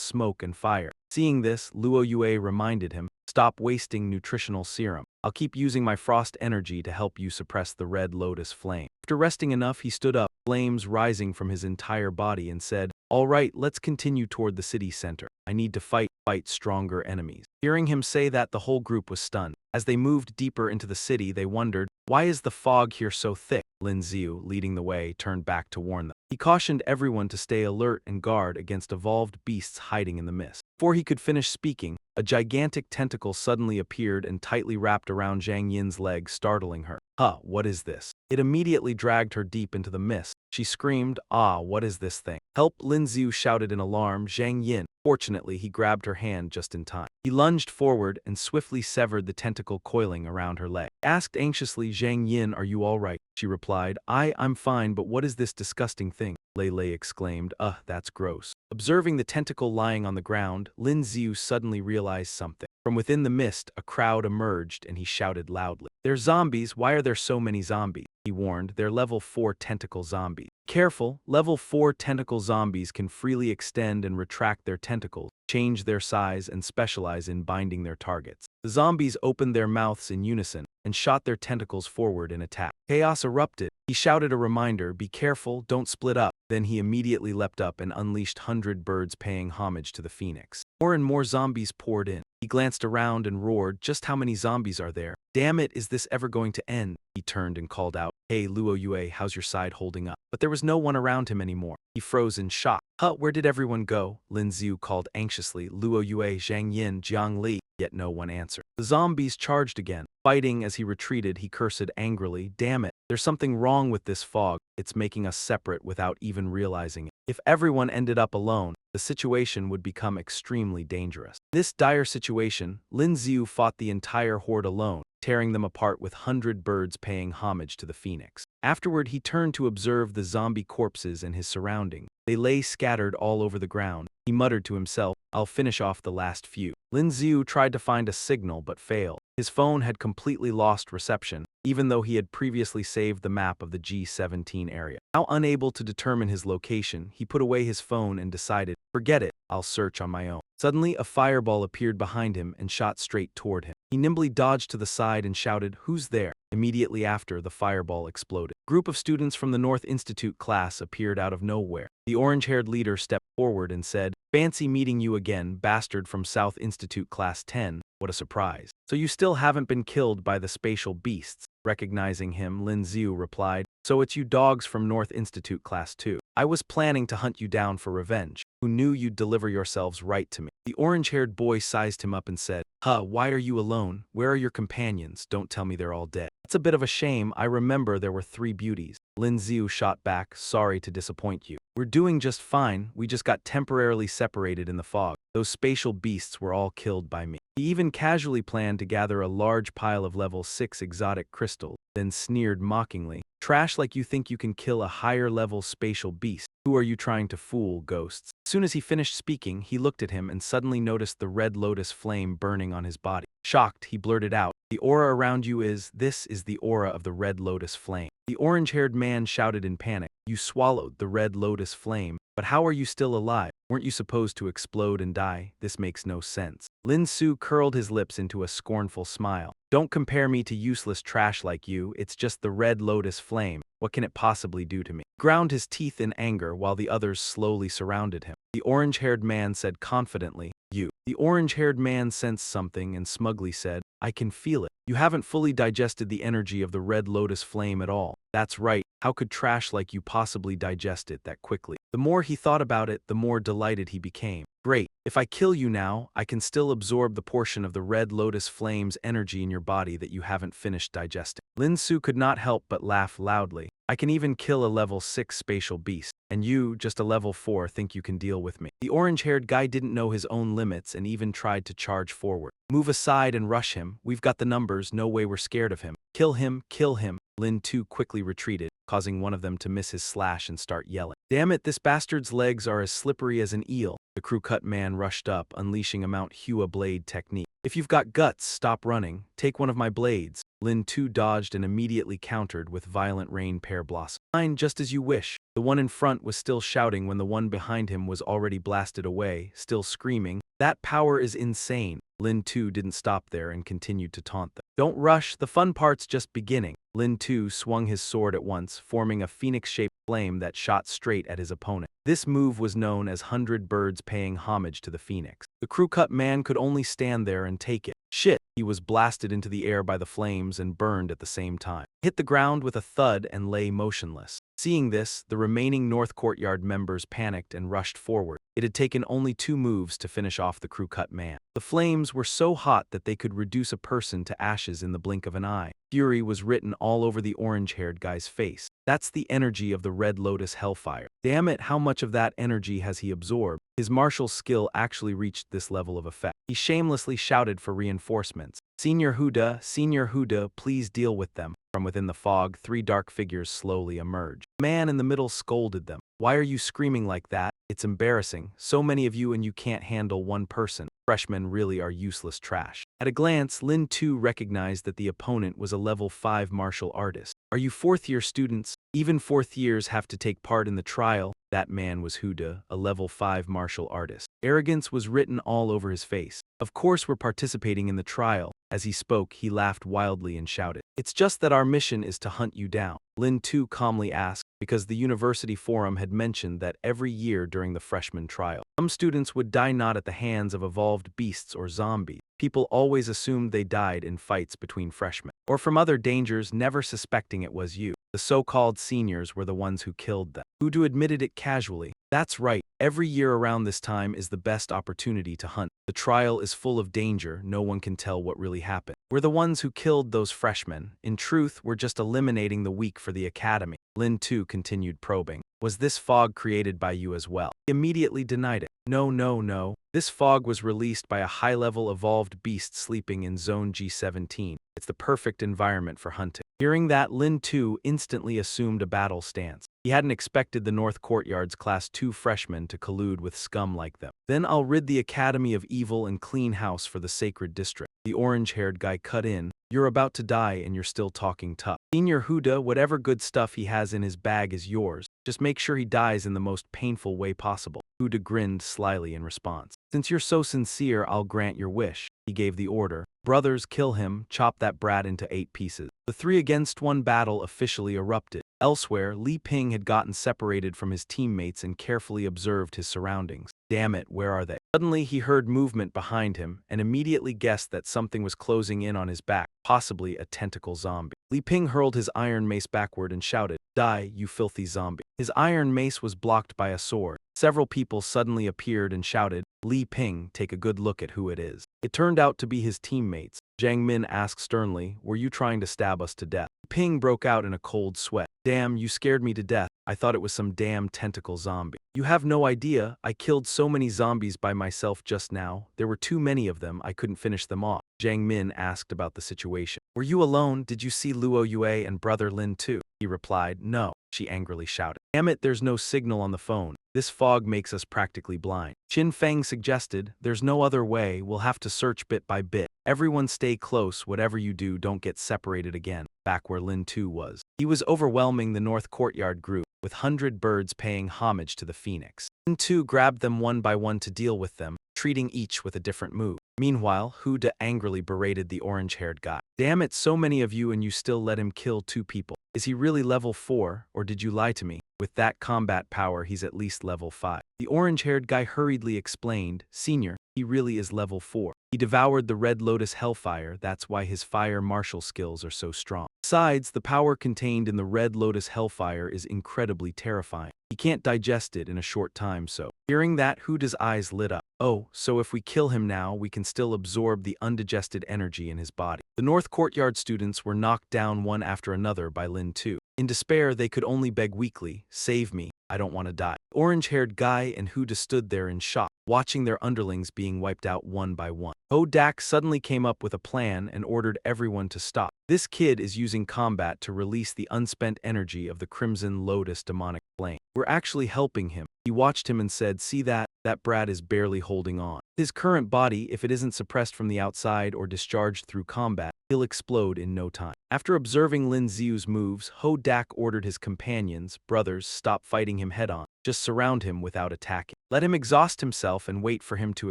smoke and fire. Seeing this, Luo Yue reminded him, stop wasting nutritional serum. I'll keep using my frost energy to help you suppress the red lotus flame. After resting enough, he stood up, flames rising from his entire body, and said, all right, let's continue toward the city center. I need to fight stronger enemies. Hearing him say that, the whole group was stunned. As they moved deeper into the city, they wondered, why is the fog here so thick? Lin Xiu, leading the way, turned back to warn them. He cautioned everyone to stay alert and guard against evolved beasts hiding in the mist. Before he could finish speaking, a gigantic tentacle suddenly appeared and tightly wrapped around Zhang Yin's leg, startling her. What is this? It immediately dragged her deep into the mist. She screamed, what is this thing? Help! Lin Xiu shouted in alarm. Zhang Yin. Fortunately, he grabbed her hand just in time. He lunged forward and swiftly severed the tentacle coiling around her leg. Asked anxiously, Zhang Yin, are you all right? She replied, I'm fine, but what is this disgusting thing? Lei Lei exclaimed, that's gross. Observing the tentacle lying on the ground, Lin Xiu suddenly realized something. From within the mist, a crowd emerged and he shouted loudly. They're zombies, why are there so many zombies? He warned, they're level 4 tentacle zombies. Careful, level 4 tentacle zombies can freely extend and retract their tentacles, change their size, and specialize in binding their targets. The zombies opened their mouths in unison and shot their tentacles forward in attack. Chaos erupted. He shouted a reminder, be careful, don't split up. Then he immediately leapt up and unleashed 100 birds paying homage to the phoenix. More and more zombies poured in. He glanced around and roared, just how many zombies are there? Damn it, is this ever going to end? He turned and called out, hey Luo Yue, how's your side holding up? But there was no one around him anymore. He froze in shock. Where did everyone go? Lin Xiu called anxiously, Luo Yue, Zhang Yin, Jiang Li, yet no one answered. The zombies charged again. Fighting as he retreated, he cursed angrily, damn it, there's something wrong with this fog. It's making us separate without even realizing it. If everyone ended up alone, the situation would become extremely dangerous. In this dire situation, Lin Xiu fought the entire horde alone, tearing them apart with 100 birds paying homage to the phoenix. Afterward, he turned to observe the zombie corpses and his surroundings. They lay scattered all over the ground. He muttered to himself, I'll finish off the last few. Lin Xiu tried to find a signal but failed. His phone had completely lost reception, even though he had previously saved the map of the G17 area. Now unable to determine his location, he put away his phone and decided, forget it, I'll search on my own. Suddenly, a fireball appeared behind him and shot straight toward him. He nimbly dodged to the side and shouted, "Who's there?" Immediately after, the fireball exploded. A group of students from the North Institute class appeared out of nowhere. The orange-haired leader stepped forward and said, "Fancy meeting you again, bastard from South Institute Class 10. What a surprise. So you still haven't been killed by the spatial beasts." Recognizing him, Lin Xiu replied, "So it's you dogs from North Institute Class 2. I was planning to hunt you down for revenge. Who knew you'd deliver yourselves right to me?" The orange-haired boy sized him up and said, Why are you alone? Where are your companions? Don't tell me they're all dead." "That's a bit of a shame. I remember there were 3 beauties." Lin Xiu shot back, "Sorry to disappoint you. We're doing just fine. We just got temporarily separated in the fog. Those spatial beasts were all killed by me." He even casually planned to gather a large pile of level 6 exotic crystals, then sneered mockingly, "Trash like you think you can kill a higher level spatial beast. Who are you trying to fool, ghosts?" As soon as he finished speaking, he looked at him and suddenly noticed the red lotus flame burning on his body. Shocked, he blurted out, "The aura around you this is the aura of the red lotus flame." The orange-haired man shouted in panic, "You swallowed the red lotus flame, but how are you still alive? Weren't you supposed to explode and die? This makes no sense." Lin Su curled his lips into a scornful smile. "Don't compare me to useless trash like you. It's just the red lotus flame. What can it possibly do to me?" He ground his teeth in anger while the others slowly surrounded him. The orange-haired man said confidently, "You." The orange-haired man sensed something and smugly said, "I can feel it. You haven't fully digested the energy of the red lotus flame at all." "That's right. How could trash like you possibly digest it that quickly?" The more he thought about it, the more delighted he became. "Great. If I kill you now, I can still absorb the portion of the red lotus flame's energy in your body that you haven't finished digesting." Lin Su could not help but laugh loudly. "I can even kill a level 6 spatial beast, and you, just a level 4, think you can deal with me." The orange-haired guy didn't know his own limits and even tried to charge forward. "Move aside and rush him. We've got the numbers, no way we're scared of him. Kill him, kill him." Lin Tu quickly retreated, causing one of them to miss his slash and start yelling, "Damn it, this bastard's legs are as slippery as an eel." The crew-cut man rushed up, unleashing a Mount Hua blade technique. "If you've got guts, stop running. Take one of my blades." Lin Tu dodged and immediately countered with violent rain pear blossom. "Fine, just as you wish." The one in front was still shouting when the one behind him was already blasted away, still screaming, "That power is insane." Lin Tu didn't stop there and continued to taunt them. "Don't rush, the fun part's just beginning." Lin Tu swung his sword at once, forming a phoenix-shaped flame that shot straight at his opponent. This move was known as 100 birds paying homage to the phoenix. The crew-cut man could only stand there and take it. Shit! He was blasted into the air by the flames and burned at the same time. Hit the ground with a thud and lay motionless. Seeing this, the remaining North Courtyard members panicked and rushed forward. It had taken only 2 moves to finish off the crew-cut man. The flames were so hot that they could reduce a person to ashes in the blink of an eye. Fury was written all over the orange-haired guy's face. That's the energy of the Red Lotus Hellfire. Damn it, how much of that energy has he absorbed? His martial skill actually reached this level of effect. He shamelessly shouted for reinforcements. Senior Huda, please deal with them." From within the fog, 3 dark figures slowly emerged. The man in the middle scolded them. "Why are you screaming like that? It's embarrassing. So many of you and you can't handle one person. Freshmen really are useless trash." At a glance, Lin Tu recognized that the opponent was a level 5 martial artist. "Are you 4th-year students? Even 4th years have to take part in the trial." That man was Huda, a level 5 martial artist. Arrogance was written all over his face. "Of course we're participating in the trial." As he spoke, he laughed wildly and shouted, "It's just that our mission is to hunt you down." Lin Tu calmly asked, because the university forum had mentioned that every year during the freshman trial, some students would die not at the hands of evolved beasts or zombies. People always assumed they died in fights between freshmen, or from other dangers, never suspecting it was you. The so-called seniors were the ones who killed them. Huda admitted it casually. "That's right. Every year around this time is the best opportunity to hunt. The trial is full of danger. No one can tell what really happened. We're the ones who killed those freshmen. In truth, we're just eliminating the weak for the academy." Lin Tu continued probing. "Was this fog created by you as well?" He immediately denied it. No. This fog was released by a high-level evolved beast sleeping in Zone G17. It's the perfect environment for hunting." Hearing that, Lin Tu instantly assumed a battle stance. He hadn't expected the North Courtyard's Class 2 freshmen to collude with scum like them. "Then I'll rid the Academy of evil and clean house for the sacred district." The orange-haired guy cut in. You're about to die and you're still talking tough. Senior Huda, whatever good stuff he has in his bag is yours. Just make sure he dies in the most painful way possible. Huda grinned slyly in response. Since you're so sincere, I'll grant your wish. He gave the order. Brothers, kill him, chop that brat into 8 pieces. The 3-against-1 battle officially erupted. Elsewhere, Li Ping had gotten separated from his teammates and carefully observed his surroundings. Damn it, where are they? Suddenly, he heard movement behind him and immediately guessed that something was closing in on his back, possibly a tentacle zombie. Li Ping hurled his iron mace backward and shouted, "Die, you filthy zombie." His iron mace was blocked by a sword. Several people suddenly appeared and shouted, "Li Ping, take a good look at who it is." It turned out to be his teammates. Jiang Min asked sternly, "Were you trying to stab us to death?" Ping broke out in a cold sweat. "Damn, you scared me to death. I thought it was some damn tentacle zombie." "You have no idea. I killed so many zombies by myself just now. There were too many of them, I couldn't finish them off." Jiang Min asked about the situation. "Were you alone? Did you see Luo Yue and brother Lin too?" He replied, "No." She angrily shouted, "Damn it, there's no signal on the phone. This fog makes us practically blind." Qin Feng suggested, "There's no other way, we'll have to search bit by bit. Everyone stay close, whatever you do, don't get separated again." Back where Lin Tu was, he was overwhelming the North Courtyard group, with 100 birds paying homage to the phoenix. Lin Tu grabbed them one by one to deal with them, treating each with a different move. Meanwhile, Huda angrily berated the orange-haired guy. "Damn it, so many of you and you still let him kill 2 people. Is he really level 4, or did you lie to me? With that combat power, he's at least level 5. The orange-haired guy hurriedly explained, "Senior, he really is level 4. He devoured the Red Lotus Hellfire, that's why his fire martial skills are so strong. Besides, the power contained in the Red Lotus Hellfire is incredibly terrifying. He can't digest it in a short time, so." Hearing that, Huda's eyes lit up. "Oh, so if we kill him now, we can still absorb the undigested energy in his body." The North Courtyard students were knocked down one after another by Lin Tu. In despair, they could only beg weakly, "Save me, I don't want to die." The orange-haired guy and Huda stood there in shock, watching their underlings being wiped out one by one. Ho Dak suddenly came up with a plan and ordered everyone to stop. "This kid is using combat to release the unspent energy of the Crimson Lotus demonic flame. We're actually helping him." He watched him and said, "See that? That brat is barely holding on. His current body, if it isn't suppressed from the outside or discharged through combat, he'll explode in no time." After observing Lin Xiu's moves, Ho Dak ordered his companions, brothers, stop fighting him head-on. Just surround him without attacking. Let him exhaust himself and wait for him to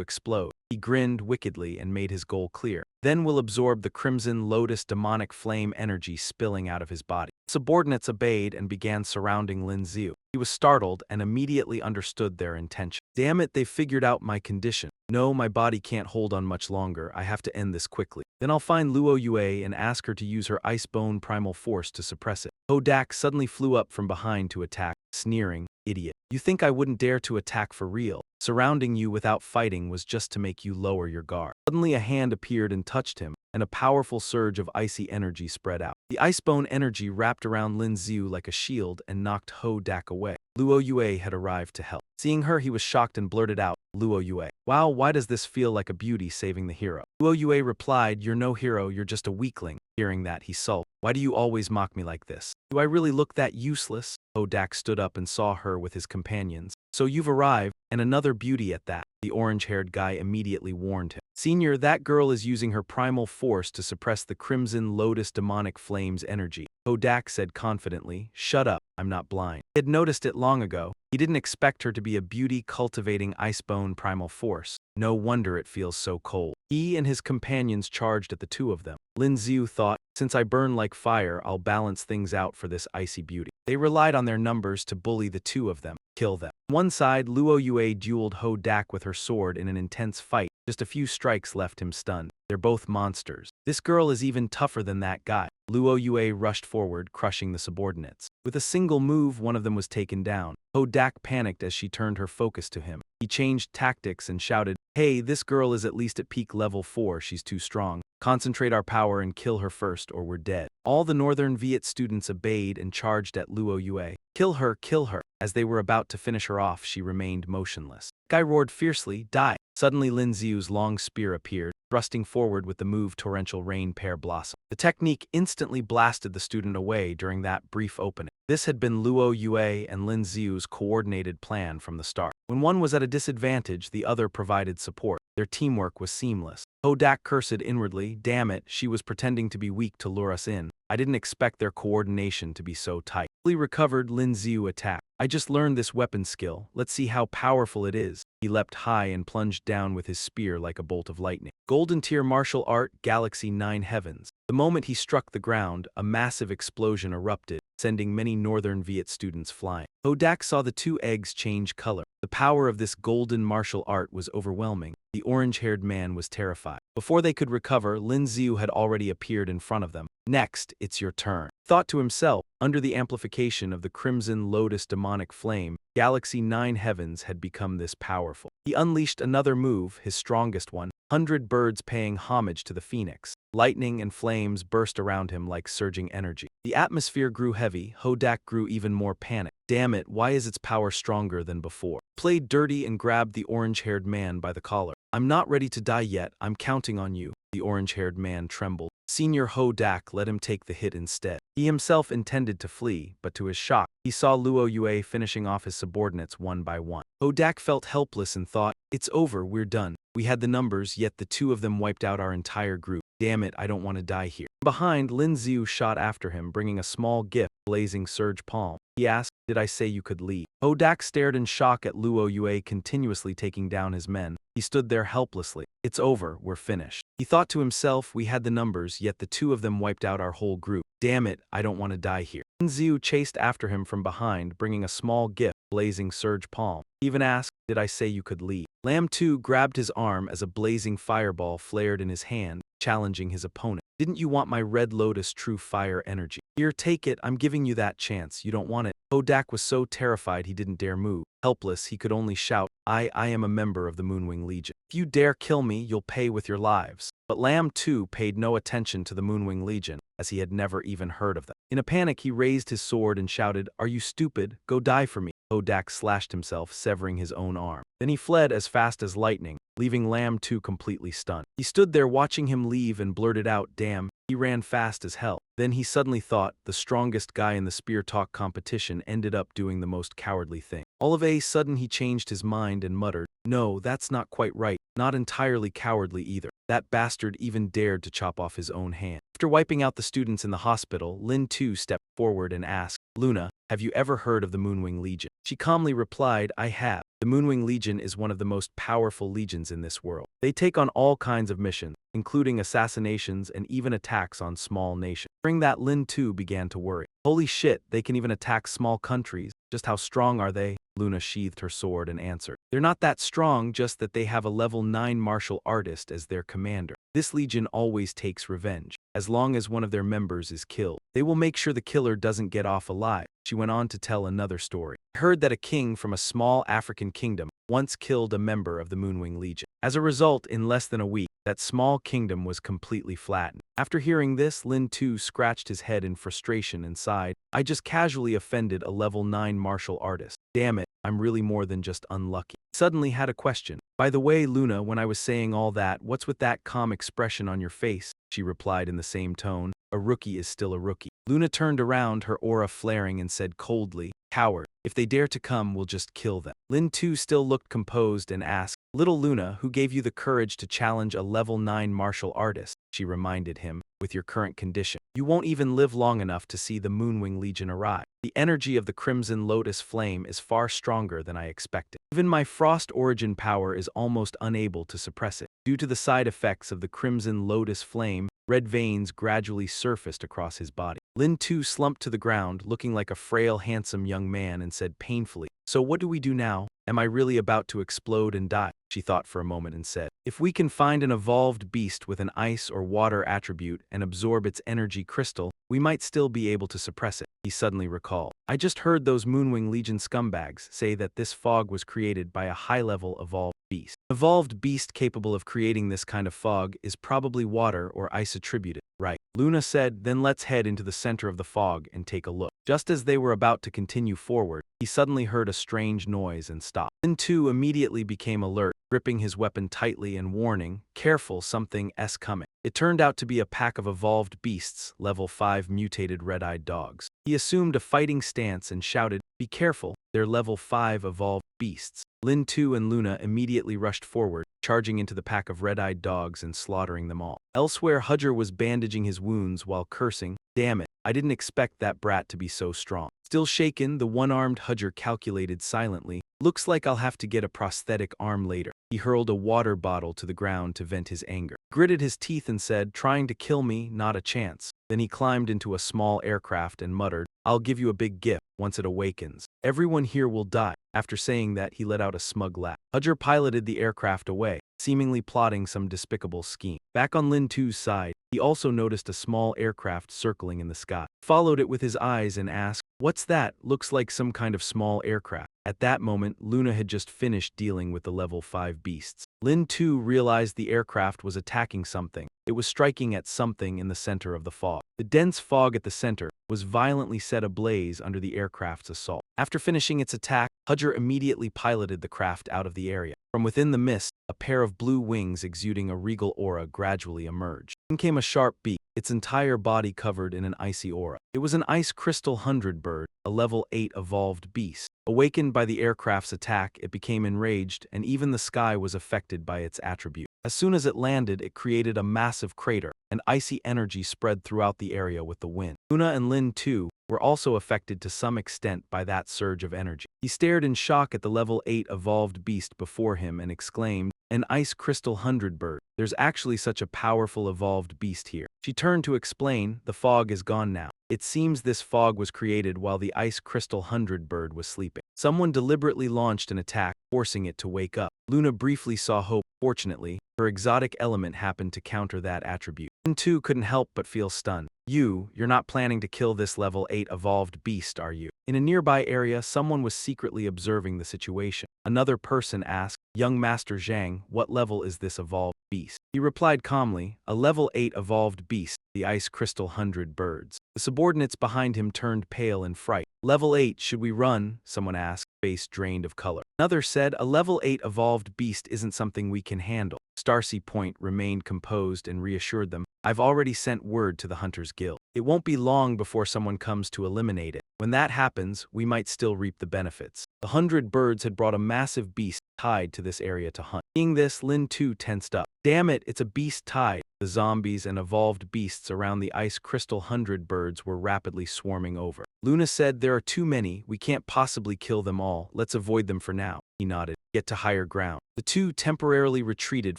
explode. He grinned wickedly and made his goal clear. Then we'll absorb the Crimson Lotus demonic flame energy spilling out of his body. Subordinates obeyed and began surrounding Lin Xiu. He was startled and immediately understood their intention. "Damn it, they figured out my condition. No, my body can't hold on much longer. I have to end this quickly. Then I'll find Luo Yue and ask her to use her Icebone primal force to suppress it." Ho Dak suddenly flew up from behind to attack, sneering, "Idiot. You think I wouldn't dare to attack for real? Surrounding you without fighting was just to make you lower your guard." Suddenly a hand appeared and touched him, and a powerful surge of icy energy spread out. The Icebone energy wrapped around Lin Xiu like a shield and knocked Ho Dak away. Luo Yue had arrived to help. Seeing her, he was shocked and blurted out, "Luo Yue. Wow, why does this feel like a beauty saving the hero?" Luo Yue replied, "You're no hero, you're just a weakling." Hearing that, he sulked. "Why do you always mock me like this? Do I really look that useless?" Ho Dak stood up and saw her with his companions. "So you've arrived, and another beauty at that." The orange-haired guy immediately warned him. "Senior, that girl is using her primal force to suppress the Crimson Lotus demonic flame's energy." Ho Dak said confidently, "Shut up, I'm not blind." He had noticed it long ago. He didn't expect her to be a beauty-cultivating Icebone primal force. No wonder it feels so cold. He and his companions charged at the 2 of them. Lin Xiu thought, "Since I burn like fire, I'll balance things out for this icy beauty." They relied on their numbers to bully the 2 of them, kill them. On one side, Luo Yue dueled Ho Dak with her sword in an intense fight. Just a few strikes left him stunned. They're both monsters. This girl is even tougher than that guy. Luo Yue rushed forward, crushing the subordinates. With a single move, one of them was taken down. Ho Dak panicked as she turned her focus to him. He changed tactics and shouted, "Hey, this girl is at least at peak level 4, she's too strong. Concentrate our power and kill her first or we're dead." All the Northern Viet students obeyed and charged at Luo Yue. "Kill her, kill her." As they were about to finish her off, she remained motionless. The guy roared fiercely, "Die." Suddenly Lin Xiu's long spear appeared, thrusting forward with the move Torrential Rain Pear Blossom. The technique instantly blasted the student away during that brief opening. This had been Luo Yue and Lin Xiu's coordinated plan from the start. When one was at a disadvantage, the other provided support. Their teamwork was seamless. Hodak cursed inwardly, damn it, she was pretending to be weak to lure us in. I didn't expect their coordination to be so tight. Fully recovered, Lin Xiu attacked. I just learned this weapon skill. Let's see how powerful it is. He leapt high and plunged down with his spear like a bolt of lightning. Golden tier martial art, Galaxy 9 Heavens. The moment he struck the ground, a massive explosion erupted, sending many Northern Viet students flying. Hodak saw the two eggs change color. The power of this golden martial art was overwhelming. The orange-haired man was terrified. Before they could recover, Lin Xiu had already appeared in front of them. Next, it's your turn. Thought to himself, under the amplification of the Crimson Lotus demonic flame, Galaxy 9 Heavens had become this powerful. He unleashed another move, his strongest one, 100 birds paying homage to the phoenix. Lightning and flames burst around him like surging energy. The atmosphere grew heavy, Hodak grew even more panicked. Damn it, why is its power stronger than before? Played dirty and grabbed the orange-haired man by the collar. I'm not ready to die yet, I'm counting on you. The orange-haired man trembled. Senior Hodak let him take the hit instead. He himself intended to flee, but to his shock, he saw Luo Yue finishing off his subordinates one by one. Hodak felt helpless and thought, it's over, we're done. We had the numbers, yet the two of them wiped out our entire group. Damn it, I don't want to die here. Behind, Lin Xiu shot after him, bringing a small gift, blazing surge palm. He asked, did I say you could leave? Hodak stared in shock at Luo Yue continuously taking down his men. He stood there helplessly. It's over, we're finished. He thought to himself, we had the numbers, yet the two of them wiped out our whole group. Damn it, I don't want to die here. Lin Xiu chased after him from behind, bringing a small gift, blazing surge palm. He even asked, did I say you could leave? Lam 2 grabbed his arm as a blazing fireball flared in his hand, challenging his opponent. Didn't you want my Red Lotus true fire energy? Here, take it, I'm giving you that chance, you don't want it. Hodak was so terrified he didn't dare move. Helpless, he could only shout, I am a member of the Moonwing Legion. If you dare kill me, you'll pay with your lives. But Lam 2 paid no attention to the Moonwing Legion, as he had never even heard of them. In a panic, he raised his sword and shouted, are you stupid? Go die for me. Hodak slashed himself, severing his own arm. Then he fled as fast as lightning, leaving Lam 2 completely stunned. He stood there watching him leave and blurted out, damn, he ran fast as hell. Then he suddenly thought, the strongest guy in the spear talk competition ended up doing the most cowardly thing. All of a sudden he changed his mind and muttered, no, that's not quite right, not entirely cowardly either. That bastard even dared to chop off his own hand. After wiping out the students in the hospital, Lin 2 stepped forward and asked, Luna, have you ever heard of the Moonwing Legion? She calmly replied, I have. The Moonwing Legion is one of the most powerful legions in this world. They take on all kinds of missions, including assassinations and even attacks on small nations. During that, Lin 2 began to worry. Holy shit, they can even attack small countries. Just how strong are they? Luna sheathed her sword and answered. They're not that strong, just that they have a level 9 martial artist as their commander. This legion always takes revenge. As long as one of their members is killed, they will make sure the killer doesn't get off alive. She went on to tell another story. I heard that a king from a small African kingdom once killed a member of the Moonwing Legion. As a result, in less than a week, that small kingdom was completely flattened. After hearing this, Lin 2 scratched his head in frustration and sighed, I just casually offended a level 9 martial artist. Damn it, I'm really more than just unlucky. Suddenly had a question. By the way, Luna, when I was saying all that, what's with that calm expression on your face? She replied in the same tone, a rookie is still a rookie. Luna turned around, her aura flaring, and said coldly, coward, if they dare to come, we'll just kill them. Lin 2 still looked composed and asked, little Luna, who gave you the courage to challenge a level 9 martial artist? She reminded him, with your current condition, you won't even live long enough to see the Moonwing Legion arrive. The energy of the Crimson Lotus flame is far stronger than I expected. Even my Frost origin power is almost unable to suppress it. Due to the side effects of the Crimson Lotus flame, red veins gradually surfaced across his body. Lin 2 slumped to the ground, looking like a frail, handsome young man, and said painfully, so what do we do now? Am I really about to explode and die? She thought for a moment and said, if we can find an evolved beast with an ice or water attribute and absorb its energy crystal, we might still be able to suppress it. He suddenly recalled, I just heard those Moonwing Legion scumbags say that this fog was created by a high-level evolved beast. An evolved beast capable of creating this kind of fog is probably water or ice attributed, right? Luna said, then let's head into the center of the fog and take a look. Just as they were about to continue forward, he suddenly heard a strange noise and stopped. Lin 2 immediately became alert, gripping his weapon tightly and warning, careful, something's coming. It turned out to be a pack of evolved beasts, level 5 mutated red-eyed dogs. He assumed a fighting stance and shouted, Be careful, they're level 5 evolved beasts. Lin 2 and Luna immediately rushed forward, charging into the pack of red-eyed dogs and slaughtering them all. Elsewhere, Hudger was bandaging his wounds while cursing, "Damn it, I didn't expect that brat to be so strong." Still shaken, the one-armed Hudger calculated silently, "Looks like I'll have to get a prosthetic arm later." He hurled a water bottle to the ground to vent his anger. Gritted his teeth and said, "Trying to kill me, not a chance." Then he climbed into a small aircraft and muttered, "I'll give you a big gift once it awakens. Everyone here will die." After saying that, he let out a smug laugh. Hudger piloted the aircraft away, seemingly plotting some despicable scheme. Back on Lin 2's side, he also noticed a small aircraft circling in the sky. Followed it with his eyes and asked, "What's that? Looks like some kind of small aircraft." At that moment, Luna had just finished dealing with the level 5 beasts. Lin 2 realized the aircraft was attacking something. It was striking at something in the center of the fog. The dense fog at the center was violently set ablaze under the aircraft's assault. After finishing its attack, Hudger immediately piloted the craft out of the area. From within the mist, a pair of blue wings exuding a regal aura gradually emerged. Then came a sharp beak, its entire body covered in an icy aura. It was an ice crystal 100 bird, a level 8 evolved beast. Awakened by the aircraft's attack, it became enraged, and even the sky was affected by its attribute. As soon as it landed, it created a massive crater, and icy energy spread throughout the area with the wind. Luna and Lin 2 were also affected to some extent by that surge of energy. He stared in shock at the level 8 evolved beast before him and exclaimed, "An ice crystal 100 bird. There's actually such a powerful evolved beast here." She turned to explain, "The fog is gone now. It seems this fog was created while the ice crystal 100 bird was sleeping. Someone deliberately launched an attack, forcing it to wake up." Luna briefly saw hope. Fortunately, her exotic element happened to counter that attribute. Lin 2 couldn't help but feel stunned. You're not planning to kill this level 8 evolved beast, are you?" In a nearby area, someone was secretly observing the situation. Another person asked, "Young Master Zhang, what level is this evolved beast?" He replied calmly, "A level 8 evolved beast, the ice crystal 100 birds." The subordinates behind him turned pale in fright. "Level 8, should we run?" someone asked, face drained of color. Another said, "A level 8 evolved beast isn't something we can handle." Starsea Point remained composed and reassured them, "I've already sent word to the Hunters Guild. It won't be long before someone comes to eliminate it. When that happens, we might still reap the benefits." The 100 birds had brought a massive beast tied to this area to hunt. Seeing this, Lin 2 tensed up. "Damn it, it's a beast tied." The zombies and evolved beasts around the ice crystal 100 birds were rapidly swarming over. Luna said, "There are too many, we can't possibly kill them all, let's avoid them for now." He nodded. "Get to higher ground." The two temporarily retreated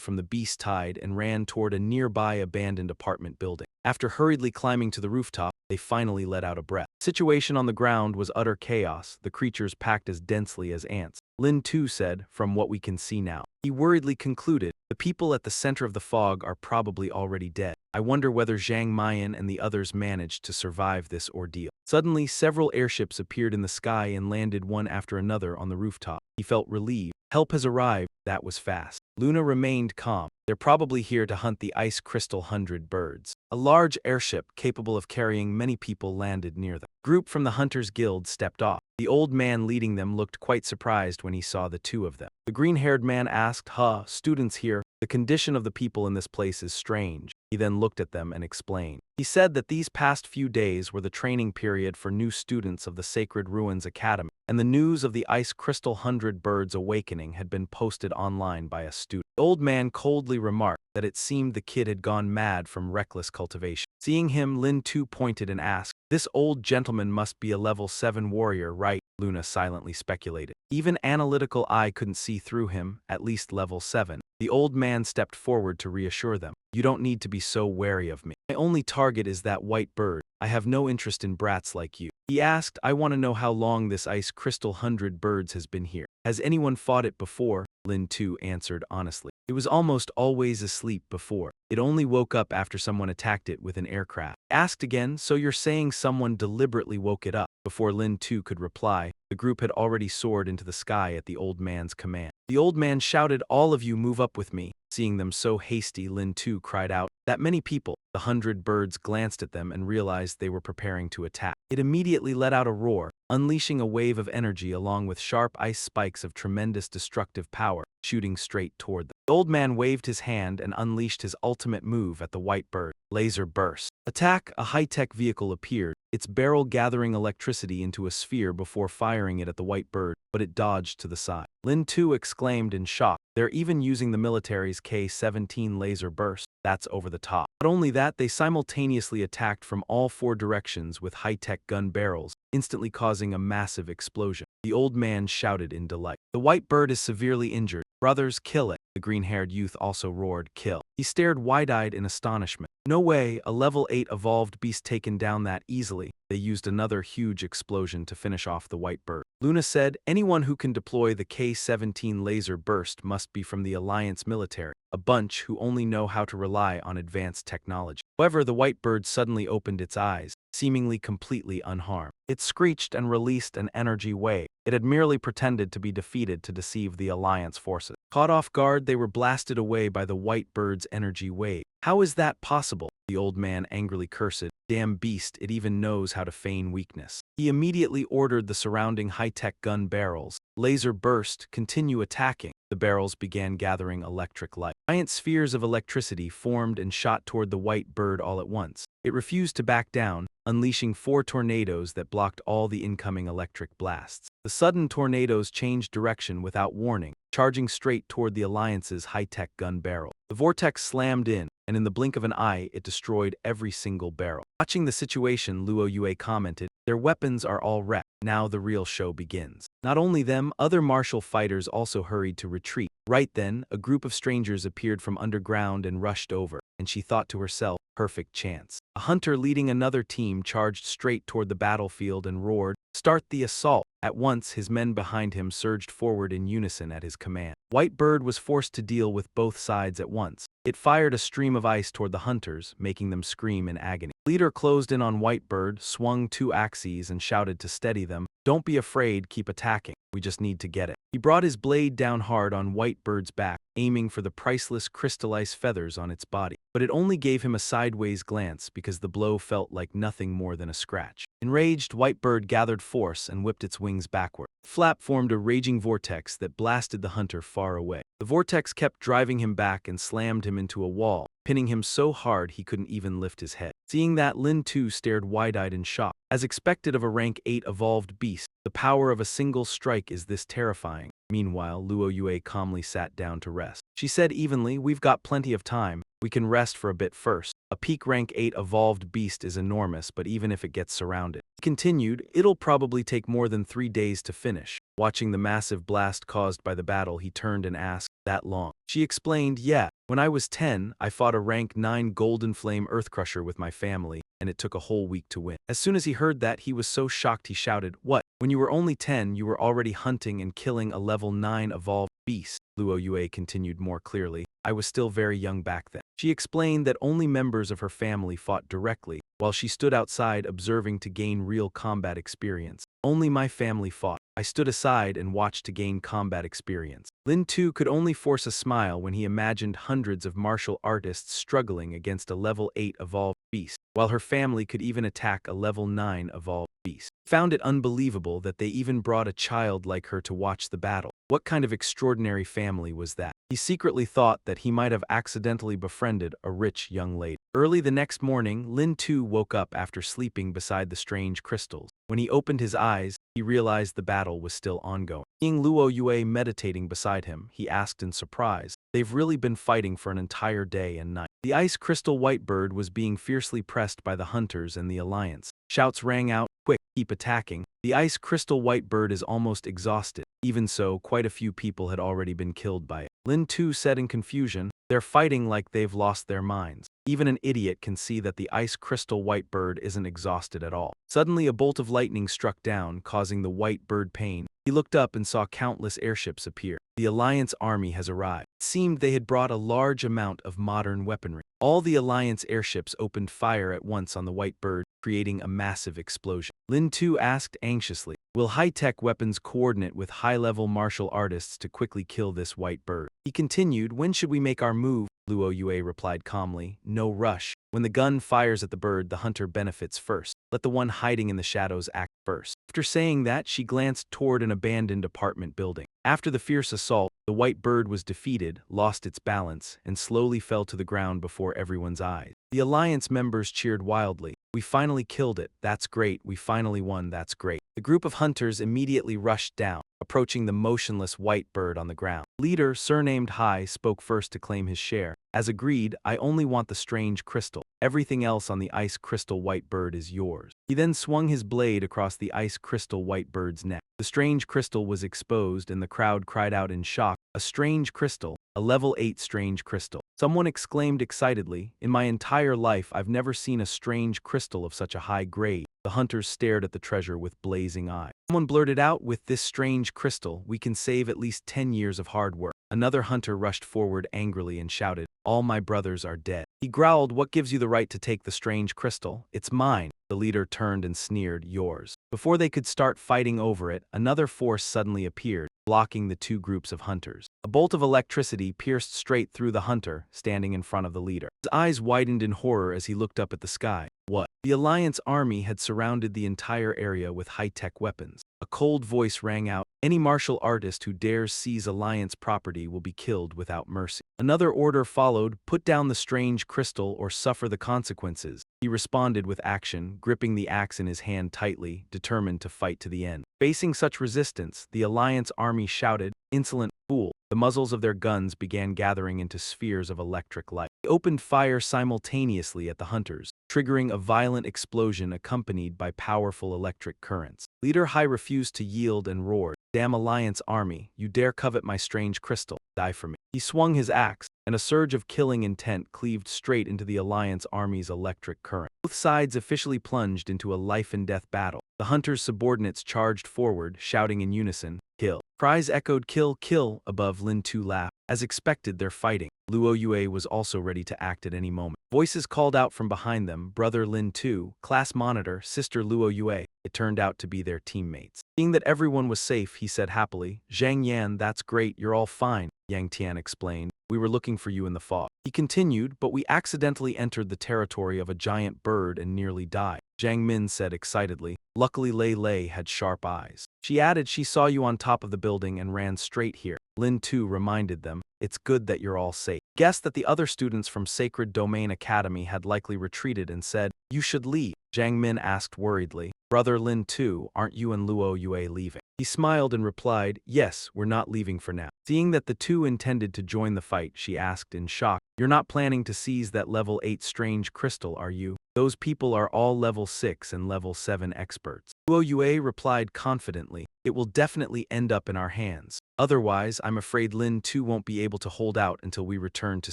from the beast tide and ran toward a nearby abandoned apartment building. After hurriedly climbing to the rooftop, they finally let out a breath. The situation on the ground was utter chaos, the creatures packed as densely as ants. Lin 2 said, "From what we can see now." He worriedly concluded, "The people at the center of the fog are probably already dead. I wonder whether Zhang Mayan and the others managed to survive this ordeal." Suddenly, several airships appeared in the sky and landed one after another on the rooftop. He felt relieved. Help has arrived. That was fast. Luna remained calm. "They're probably here to hunt the ice crystal 100 birds." A large airship capable of carrying many people landed near them. A group from the Hunters Guild stepped off. The old man leading them looked quite surprised when he saw the two of them. The green-haired man asked, Students here? The condition of the people in this place is strange." He then looked at them and explained. He said that these past few days were the training period for new students of the Sacred Ruins Academy, and the news of the Ice Crystal 100 Birds awakening had been posted online by a student. The old man coldly remarked that it seemed the kid had gone mad from reckless cultivation. Seeing him, Lin 2 pointed and asked, "This old gentleman must be a level 7 warrior, right?" Luna silently speculated. Even analytical eye couldn't see through him, at least level 7. The old man stepped forward to reassure them. "You don't need to be so wary of me. My only target is that white bird. I have no interest in brats like you." He asked, "I want to know how long this ice crystal 100 birds has been here. Has anyone fought it before?" Lin 2 answered honestly. "It was almost always asleep before. It only woke up after someone attacked it with an aircraft." Asked again, "So you're saying someone deliberately woke it up?" Before Lin 2 could reply, the group had already soared into the sky at the old man's command. The old man shouted, "All of you move up with me." Seeing them so hasty, Lin too cried out, "That many people!" The 100 birds glanced at them and realized they were preparing to attack. It immediately let out a roar, unleashing a wave of energy along with sharp ice spikes of tremendous destructive power, shooting straight toward them. The old man waved his hand and unleashed his ultimate move at the white bird. Laser burst. Attack! A high-tech vehicle appeared, its barrel gathering electricity into a sphere before firing it at the white bird, but it dodged to the side. Lin too exclaimed in shock. They're even using the military's K-17 laser burst. That's over the top. Not only that, they simultaneously attacked from all 4 directions with high-tech gun barrels, instantly causing a massive explosion. The old man shouted in delight. The white bird is severely injured. Brothers, kill it. The green-haired youth also roared, kill. He stared wide-eyed in astonishment. No way, a level 8 evolved beast taken down that easily. They used another huge explosion to finish off the white bird. Luna said, anyone who can deploy the K-17 laser burst must be from the Alliance military, a bunch who only know how to rely on advanced technology. However, the white bird suddenly opened its eyes, seemingly completely unharmed. It screeched and released an energy wave. It had merely pretended to be defeated to deceive the Alliance forces. Caught off guard, they were blasted away by the white bird's energy wave. How is that possible? The old man angrily cursed. Damn beast, it even knows how to feign weakness. He immediately ordered the surrounding high-tech gun barrels. Laser burst, continue attacking. The barrels began gathering electric light. Giant spheres of electricity formed and shot toward the white bird all at once. It refused to back down, unleashing 4 tornadoes that blocked all the incoming electric blasts. The sudden tornadoes changed direction without warning, charging straight toward the Alliance's high-tech gun barrel. The vortex slammed in, and in the blink of an eye, it destroyed every single barrel. Watching the situation, Luo Yue commented, their weapons are all wrecked. Now the real show begins. Not only them, other martial fighters also hurried to retreat. Right then, a group of strangers appeared from underground and rushed over, and she thought to herself, perfect chance. A hunter leading another team charged straight toward the battlefield and roared, start the assault. At once, his men behind him surged forward in unison at his command. White Bird was forced to deal with both sides at once. It fired a stream of ice toward the hunters, making them scream in agony. Leader closed in on White Bird, swung 2 axes and shouted to steady them, don't be afraid, keep attacking. We just need to get it. He brought his blade down hard on White Bird's back, aiming for the priceless crystallized feathers on its body. But it only gave him a sideways glance because the blow felt like nothing more than a scratch. Enraged, White Bird gathered force and whipped its wings backward. The flap formed a raging vortex that blasted the hunter far away. The vortex kept driving him back and slammed him into a wall, pinning him so hard he couldn't even lift his head. Seeing that, Lynn too stared wide-eyed in shock. As expected of a rank 8 evolved beast, the power of a single strike is this terrifying. Meanwhile, Luo Yue calmly sat down to rest. She said evenly, we've got plenty of time. We can rest for a bit first. A peak rank 8 evolved beast is enormous, but even if it gets surrounded. He continued, it'll probably take more than 3 days to finish. Watching the massive blast caused by the battle, he turned and asked, that long? She explained, yeah. When I was 10, I fought a rank 9 Golden Flame Earthcrusher with my family, and it took a whole week to win. As soon as he heard that, he was so shocked he shouted, what? When you were only 10, you were already hunting and killing a level 9 evolved beast. Luo Yue continued more clearly, I was still very young back then. She explained that only members of her family fought directly, while she stood outside observing to gain real combat experience. Only my family fought. I stood aside and watched to gain combat experience. Lin too could only force a smile when he imagined hundreds of martial artists struggling against a level 8 evolved beast, while her family could even attack a level 9 evolved beast. Found it unbelievable that they even brought a child like her to watch the battle. What kind of extraordinary family was that? He secretly thought that he might have accidentally befriended a rich young lady. Early the next morning, Lin too woke up after sleeping beside the strange crystals. When he opened his eyes, he realized the battle was still ongoing. Seeing Luo Yue meditating beside him, he asked in surprise, they've really been fighting for an entire day and night. The ice crystal White Bird was being fiercely pressed by the hunters and the Alliance. Shouts rang out, quick, keep attacking. The ice crystal White Bird is almost exhausted. Even so, quite a few people had already been killed by it. Lin too said in confusion, they're fighting like they've lost their minds. Even an idiot can see that the ice crystal White Bird isn't exhausted at all. Suddenly a bolt of lightning struck down, causing the white bird pain. He looked up and saw countless airships appear. The Alliance army has arrived. It seemed they had brought a large amount of modern weaponry. All the Alliance airships opened fire at once on the white bird, creating a massive explosion. Lin Tu asked anxiously, will high-tech weapons coordinate with high-level martial artists to quickly kill this white bird? He continued, when should we make our move? Luo Yue replied calmly, no rush. When the gun fires at the bird, the hunter benefits first. Let the one hiding in the shadows act first. After saying that, she glanced toward an abandoned apartment building. After the fierce assault, the white bird was defeated, lost its balance, and slowly fell to the ground before everyone's eyes. The Alliance members cheered wildly. We finally killed it. That's great. We finally won. That's great. The group of hunters immediately rushed down, approaching the motionless white bird on the ground. Leader, surnamed Hai, spoke first to claim his share. As agreed, I only want the strange crystal. Everything else on the ice crystal white bird is yours. He then swung his blade across the ice crystal white bird's neck. The strange crystal was exposed and the crowd cried out in shock, a strange crystal, a level 8 strange crystal. Someone exclaimed excitedly, in my entire life I've never seen a strange crystal of such a high grade. The hunters stared at the treasure with blazing eyes. Someone blurted out, with this strange crystal, we can save at least 10 years of hard work. Another hunter rushed forward angrily and shouted, all my brothers are dead. He growled, what gives you the right to take the strange crystal? It's mine. The leader turned and sneered, yours. Before they could start fighting over it, another force suddenly appeared, blocking the two groups of hunters. A bolt of electricity pierced straight through the hunter, standing in front of the leader. His eyes widened in horror as he looked up at the sky. What? The Alliance army had surrounded the entire area with high-tech weapons. A cold voice rang out, any martial artist who dares seize Alliance property will be killed without mercy. Another order followed, put down the strange crystal or suffer the consequences. He responded with action, gripping the axe in his hand tightly, determined to fight to the end. Facing such resistance, the Alliance army shouted, insolent fool. The muzzles of their guns began gathering into spheres of electric light. They opened fire simultaneously at the hunters, triggering a violent explosion accompanied by powerful electric currents. Leader Hai refused to yield and roared, damn Alliance army, you dare covet my strange crystal, die for me. He swung his axe, and a surge of killing intent cleaved straight into the Alliance army's electric current. Both sides officially plunged into a life-and-death battle. The hunters' subordinates charged forward, shouting in unison, kill. Cries echoed kill, kill, above. Lin Tu laughed. As expected, they're fighting. Luo Yue was also ready to act at any moment. Voices called out from behind them, brother Lin Tu, class monitor, sister Luo Yue. It turned out to be their teammates. Seeing that everyone was safe, he said happily, Zhang Yan, that's great, you're all fine. Yang Tian explained, we were looking for you in the fog. He continued, but we accidentally entered the territory of a giant bird and nearly died. Zhang Min said excitedly, luckily Lei Lei had sharp eyes. She added she saw you on top of the building and ran straight here. Lin Tu reminded them, it's good that you're all safe. Guessed that the other students from Sacred Domain Academy had likely retreated and said, you should leave. Zhang Min asked worriedly, brother Lin Tu, aren't you and Luo Yue leaving? He smiled and replied, yes, we're not leaving for now. Seeing that the two intended to join the fight, she asked in shock, you're not planning to seize that level 8 strange crystal, are you? Those people are all level 6 and level 7 experts. Luo Yue replied confidently, it will definitely end up in our hands. Otherwise, I'm afraid Lin Tu won't be able to hold out until we return to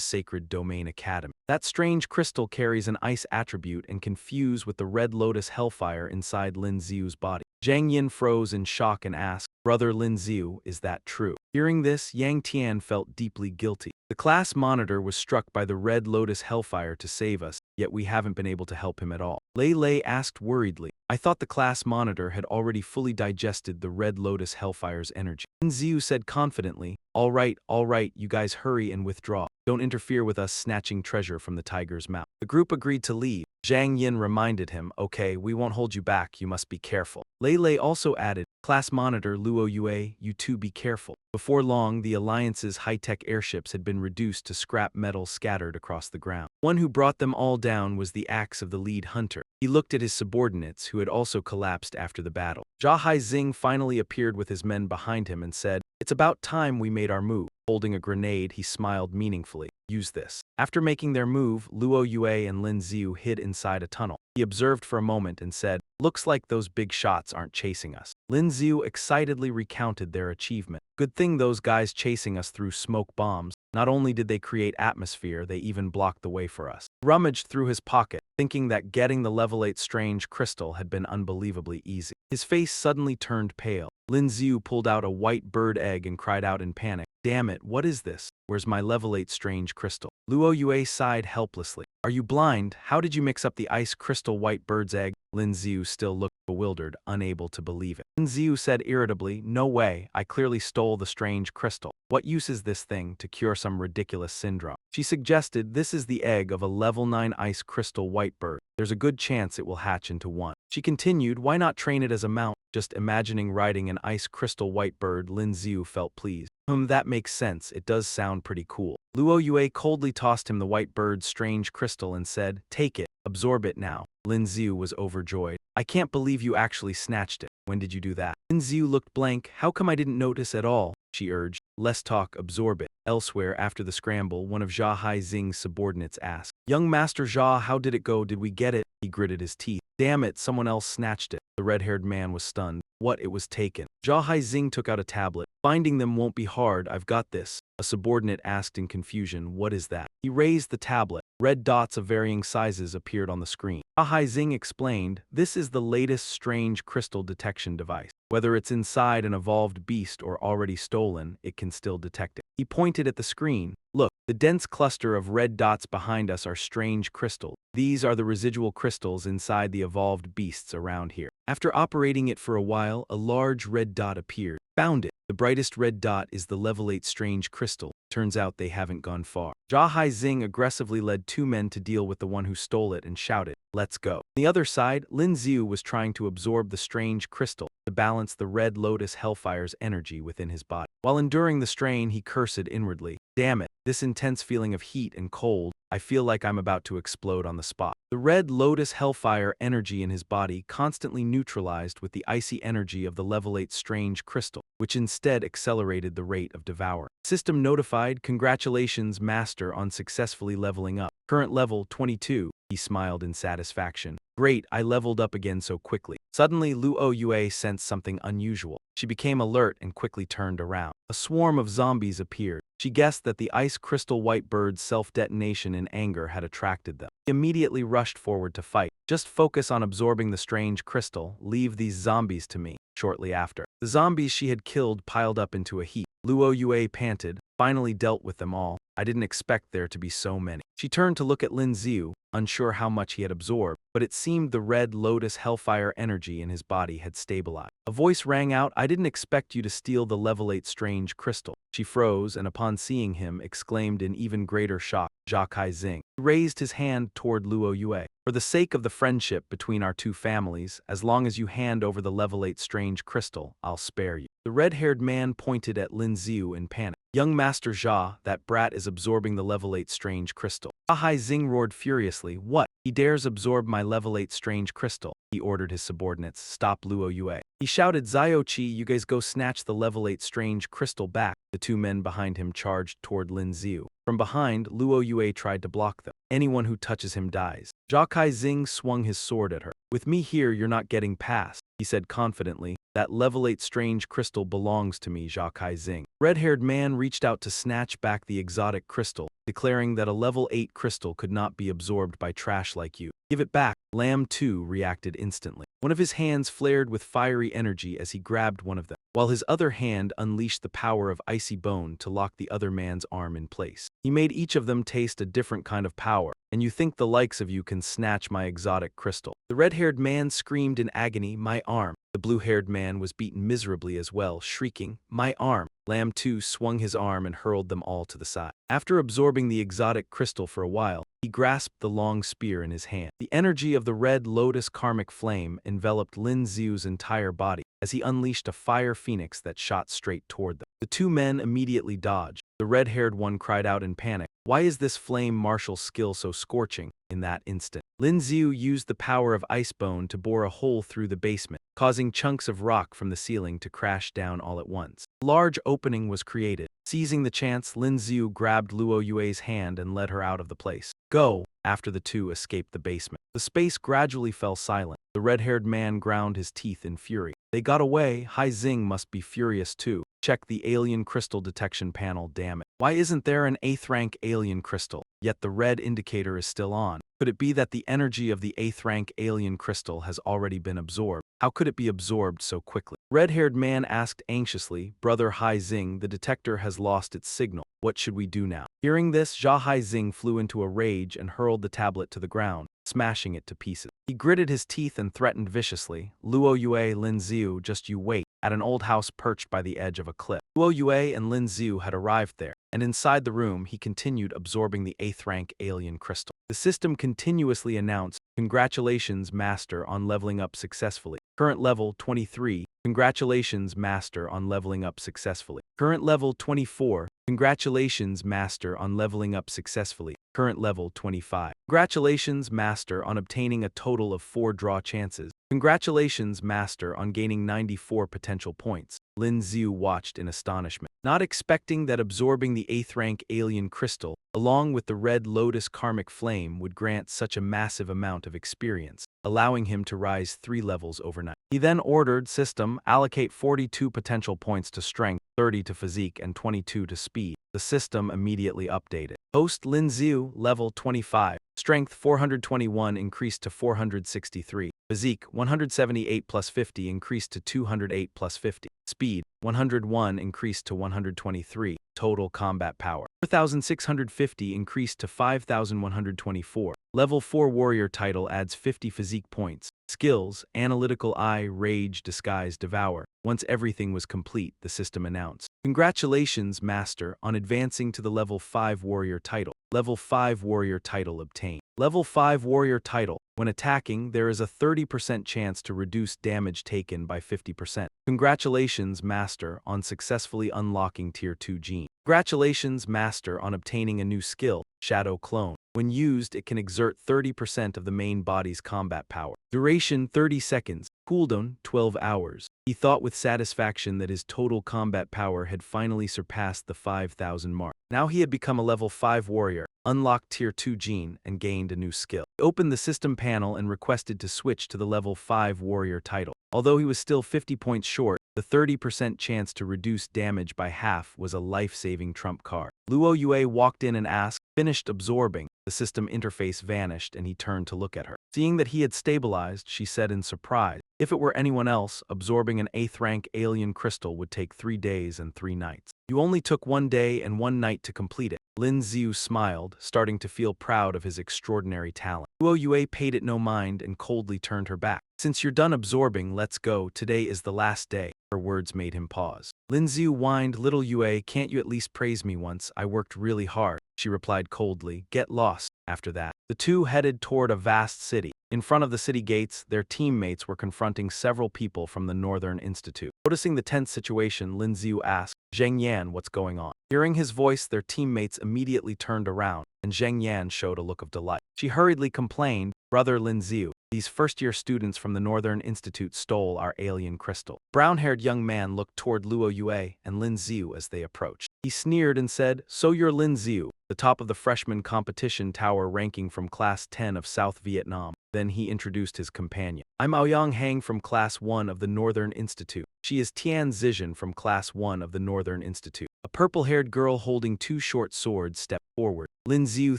Sacred Domain Academy. That strange crystal carries an ice attribute and can fuse with the Red Lotus Hellfire inside Lin Xiu's body. Zhang Yin froze in shock and asked, brother Lin Xiu, is that true? Hearing this, Yang Tian felt deeply guilty. The class monitor was struck by the Red Lotus Hellfire to save us, yet we haven't been able to help him at all. Lei Lei asked worriedly, I thought the class monitor had already fully digested the Red Lotus Hellfire's energy. Lin Xiu said confidently, all right, you guys hurry and withdraw. Don't interfere with us snatching treasure from the tiger's mouth. The group agreed to leave. Zhang Yin reminded him, okay, we won't hold you back, you must be careful. Lei Lei also added, class monitor Luo Yue, you too be careful. Before long, the Alliance's high-tech airships had been reduced to scrap metal scattered across the ground. One who brought them all down was the axe of the lead hunter. He looked at his subordinates, who had also collapsed after the battle. Jia Haixing finally appeared with his men behind him and said, it's about time we made our move. Holding a grenade, he smiled meaningfully. Use this. After making their move, Luo Yue and Lin Xiu hid inside a tunnel. He observed for a moment and said, looks like those big shots aren't chasing us. Lin Xiu excitedly recounted their achievement. Good thing those guys chasing us threw smoke bombs. Not only did they create atmosphere, they even blocked the way for us. He rummaged through his pocket, thinking that getting the level 8 strange crystal had been unbelievably easy. His face suddenly turned pale. Lin Xiu pulled out a white bird egg and cried out in panic. Damn it, what is this? Where's my level 8 strange crystal? Luo Yue sighed helplessly. Are you blind? How did you mix up the ice crystal white bird's egg? Lin Xiu still looked bewildered, unable to believe it. Lin Xiu said irritably, no way, I clearly stole the strange crystal. What use is this thing to cure some ridiculous syndrome? She suggested this is the egg of a level 9 ice crystal white bird. There's a good chance it will hatch into one. She continued, why not train it as a mount? Just imagining riding an ice crystal white bird, Lin Xiu felt pleased. That makes sense, it does sound pretty cool. Luo Yue coldly tossed him the white bird's strange crystal and said, take it, absorb it now. Lin Xiu was overjoyed. I can't believe you actually snatched it. When did you do that? Lin Xiu looked blank. How come I didn't notice at all? She urged. Less talk, absorb it. Elsewhere, after the scramble, one of Jia Haixing's subordinates asked, young Master Jia, how did it go? Did we get it? He gritted his teeth. Damn it, someone else snatched it. The red-haired man was stunned. What, it was taken? Jia Haixing took out a tablet. Finding them won't be hard, I've got this. A subordinate asked in confusion, what is that? He raised the tablet. Red dots of varying sizes appeared on the screen. Jia Haixing explained, this is the latest strange crystal detection device. Whether it's inside an evolved beast or already stolen, it can still detect it. He pointed at the screen. Look, the dense cluster of red dots behind us are strange crystals. These are the residual crystals inside the evolved beasts around here. After operating it for a while, a large red dot appeared. Found it. The brightest red dot is the level 8 strange crystal. Turns out they haven't gone far. Jia Haixing aggressively led 2 men to deal with the one who stole it and shouted, let's go. On the other side, Lin Xiu was trying to absorb the strange crystal to balance the red lotus hellfire's energy within his body. While enduring the strain, he cursed inwardly. Damn it, this intense feeling of heat and cold, I feel like I'm about to explode on the spot. The red lotus hellfire energy in his body constantly neutralized with the icy energy of the level 8 strange crystal, which instead accelerated the rate of devouring. System notified, congratulations, Master, on successfully leveling up. Current level 22, he smiled in satisfaction. Great, I leveled up again so quickly. Suddenly, Luo Yue sensed something unusual. She became alert and quickly turned around. A swarm of zombies appeared. She guessed that the ice crystal white bird's self-detonation in anger had attracted them. She immediately rushed forward to fight. Just focus on absorbing the strange crystal. Leave these zombies to me. Shortly after, the zombies she had killed piled up into a heap. Luo Yue panted, finally dealt with them all. I didn't expect there to be so many. She turned to look at Lin Xiu, unsure how much he had absorbed, but it seemed the red lotus hellfire energy in his body had stabilized. A voice rang out, I didn't expect you to steal the level 8 strange crystal. She froze and upon seeing him exclaimed in even greater shock, Jia Haixing. He raised his hand toward Luo Yue. For the sake of the friendship between our two families, as long as you hand over the level 8 strange crystal, I'll spare you. The red-haired man pointed at Lin Xiu in panic. Young Master Jia, that brat is absorbing the level 8 strange crystal. Jia Haixing roared furiously. What? He dares absorb my level 8 strange crystal. He ordered his subordinates, stop Luo Yue. He shouted, Ziochi, you guys go snatch the level 8 strange crystal back. The 2 men behind him charged toward Lin Xiu. From behind, Luo Yue tried to block them. Anyone who touches him dies. Jia Haixing swung his sword at her. With me here, you're not getting past, he said confidently. That level 8 strange crystal belongs to me, Jia Haixing. Red-haired man reached out to snatch back the exotic crystal, declaring that a level 8 crystal could not be absorbed by trash like you. Give it back. Lam too reacted instantly. One of his hands flared with fiery energy as he grabbed one of them, while his other hand unleashed the power of icy bone to lock the other man's arm in place. He made each of them taste a different kind of power, and you think the likes of you can snatch my exotic crystal. The red-haired man screamed in agony, my arm. The blue-haired man was beaten miserably as well, shrieking, my arm. Lam too swung his arm and hurled them all to the side. After absorbing the exotic crystal for a while, he grasped the long spear in his hand. The energy of the red lotus karmic flame enveloped Lin Xiu's entire body as he unleashed a fire phoenix that shot straight toward them. The 2 men immediately dodged. The red-haired one cried out in panic, why is this flame martial skill so scorching? In that instant, Lin Xiu used the power of Icebone to bore a hole through the basement, causing chunks of rock from the ceiling to crash down all at once. A large opening was created. Seizing the chance, Lin Xiu grabbed Luo Yue's hand and led her out of the place. Go! After the 2 escaped the basement, the space gradually fell silent. The red-haired man ground his teeth in fury. They got away. Haixing must be furious too. Check the alien crystal detection panel, damn it. Why isn't there an 8th rank alien crystal? Yet the red indicator is still on. Could it be that the energy of the 8th rank alien crystal has already been absorbed? How could it be absorbed so quickly? Red-haired man asked anxiously. Brother Hai Xing, the detector has lost its signal. What should we do now? Hearing this, Jia Hai Xing flew into a rage and hurled the tablet to the ground, smashing it to pieces. He gritted his teeth and threatened viciously, Luo Yue, Lin Xiu, just you wait, at an old house perched by the edge of a cliff. Luo Yue and Lin Xiu had arrived there, and inside the room he continued absorbing the 8th rank alien crystal. The system continuously announced, "Congratulations, Master, on leveling up successfully. Current level 23. Congratulations, Master, on leveling up successfully. Current level 24. Congratulations, Master, on leveling up successfully. Current level 25. Congratulations, Master, on obtaining a total of 4 draw chances. Congratulations, Master, on gaining 94 potential points." Lin Xiu watched in astonishment, not expecting that absorbing the 8th rank alien crystal, along with the red lotus karmic flame, would grant such a massive amount of experience, allowing him to rise 3 levels overnight. He then ordered system allocate 42 potential points to strength, 30 to physique, and 22 to speed. The system immediately updated. Host Lin Xiu, level 25. Strength 421 increased to 463. Physique 178 plus 50 increased to 208 plus 50. Speed 101 increased to 123. Total combat power 4,650 increased to 5,124. Level 4 warrior title adds 50 physique points. Skills, Analytical Eye, Rage, Disguise, Devour. Once everything was complete, the system announced, "Congratulations, Master, on advancing to the Level 5 Warrior title. Level 5 Warrior title obtained. Level 5 Warrior title. When attacking, there is a 30% chance to reduce damage taken by 50%. Congratulations, Master, on successfully unlocking Tier 2 gene. Congratulations, Master, on obtaining a new skill, Shadow Clone. When used, it can exert 30% of the main body's combat power. Duration 30 seconds. Cooldown 12 hours. He thought with satisfaction that his total combat power had finally surpassed the 5,000 mark. Now he had become a level 5 warrior, unlocked Tier 2 gene, and gained a new skill. He opened the system panel and requested to switch to the level 5 warrior title. Although he was still 50 points short, the 30% chance to reduce damage by half was a life-saving trump card. Luo Yue walked in and asked, "Finished absorbing?" The system interface vanished and he turned to look at her. Seeing that he had stabilized, she said in surprise, "If it were anyone else, absorbing an 8th rank alien crystal would take 3 days and 3 nights. You only took 1 day and 1 night to complete it." Lin Xiu smiled, starting to feel proud of his extraordinary talent. Luo Yue paid it no mind and coldly turned her back. "Since you're done absorbing, let's go. Today is the last day." Her words made him pause. Lin Xiu whined, "Little Yue, can't you at least praise me once? I worked really hard." She replied coldly, "Get lost." After that, the two headed toward a vast city. In front of the city gates, their teammates were confronting several people from the Northern Institute. Noticing the tense situation, Lin Xiu asked, "Zheng Yan, what's going on?" Hearing his voice, their teammates immediately turned around, and Zheng Yan showed a look of delight. She hurriedly complained, "Brother Lin Xiu, these first-year students from the Northern Institute stole our alien crystal." Brown-haired young man looked toward Luo Yue and Lin Xiu as they approached. He sneered and said, "So you're Lin Xiu, the top of the freshman competition tower ranking from Class 10 of South Vietnam." Then he introduced his companion. "I'm Aoyang Hang from Class 1 of the Northern Institute. She is Tian Zizhen from Class 1 of the Northern Institute." A purple-haired girl holding 2 short swords stepped forward. Lin Xiu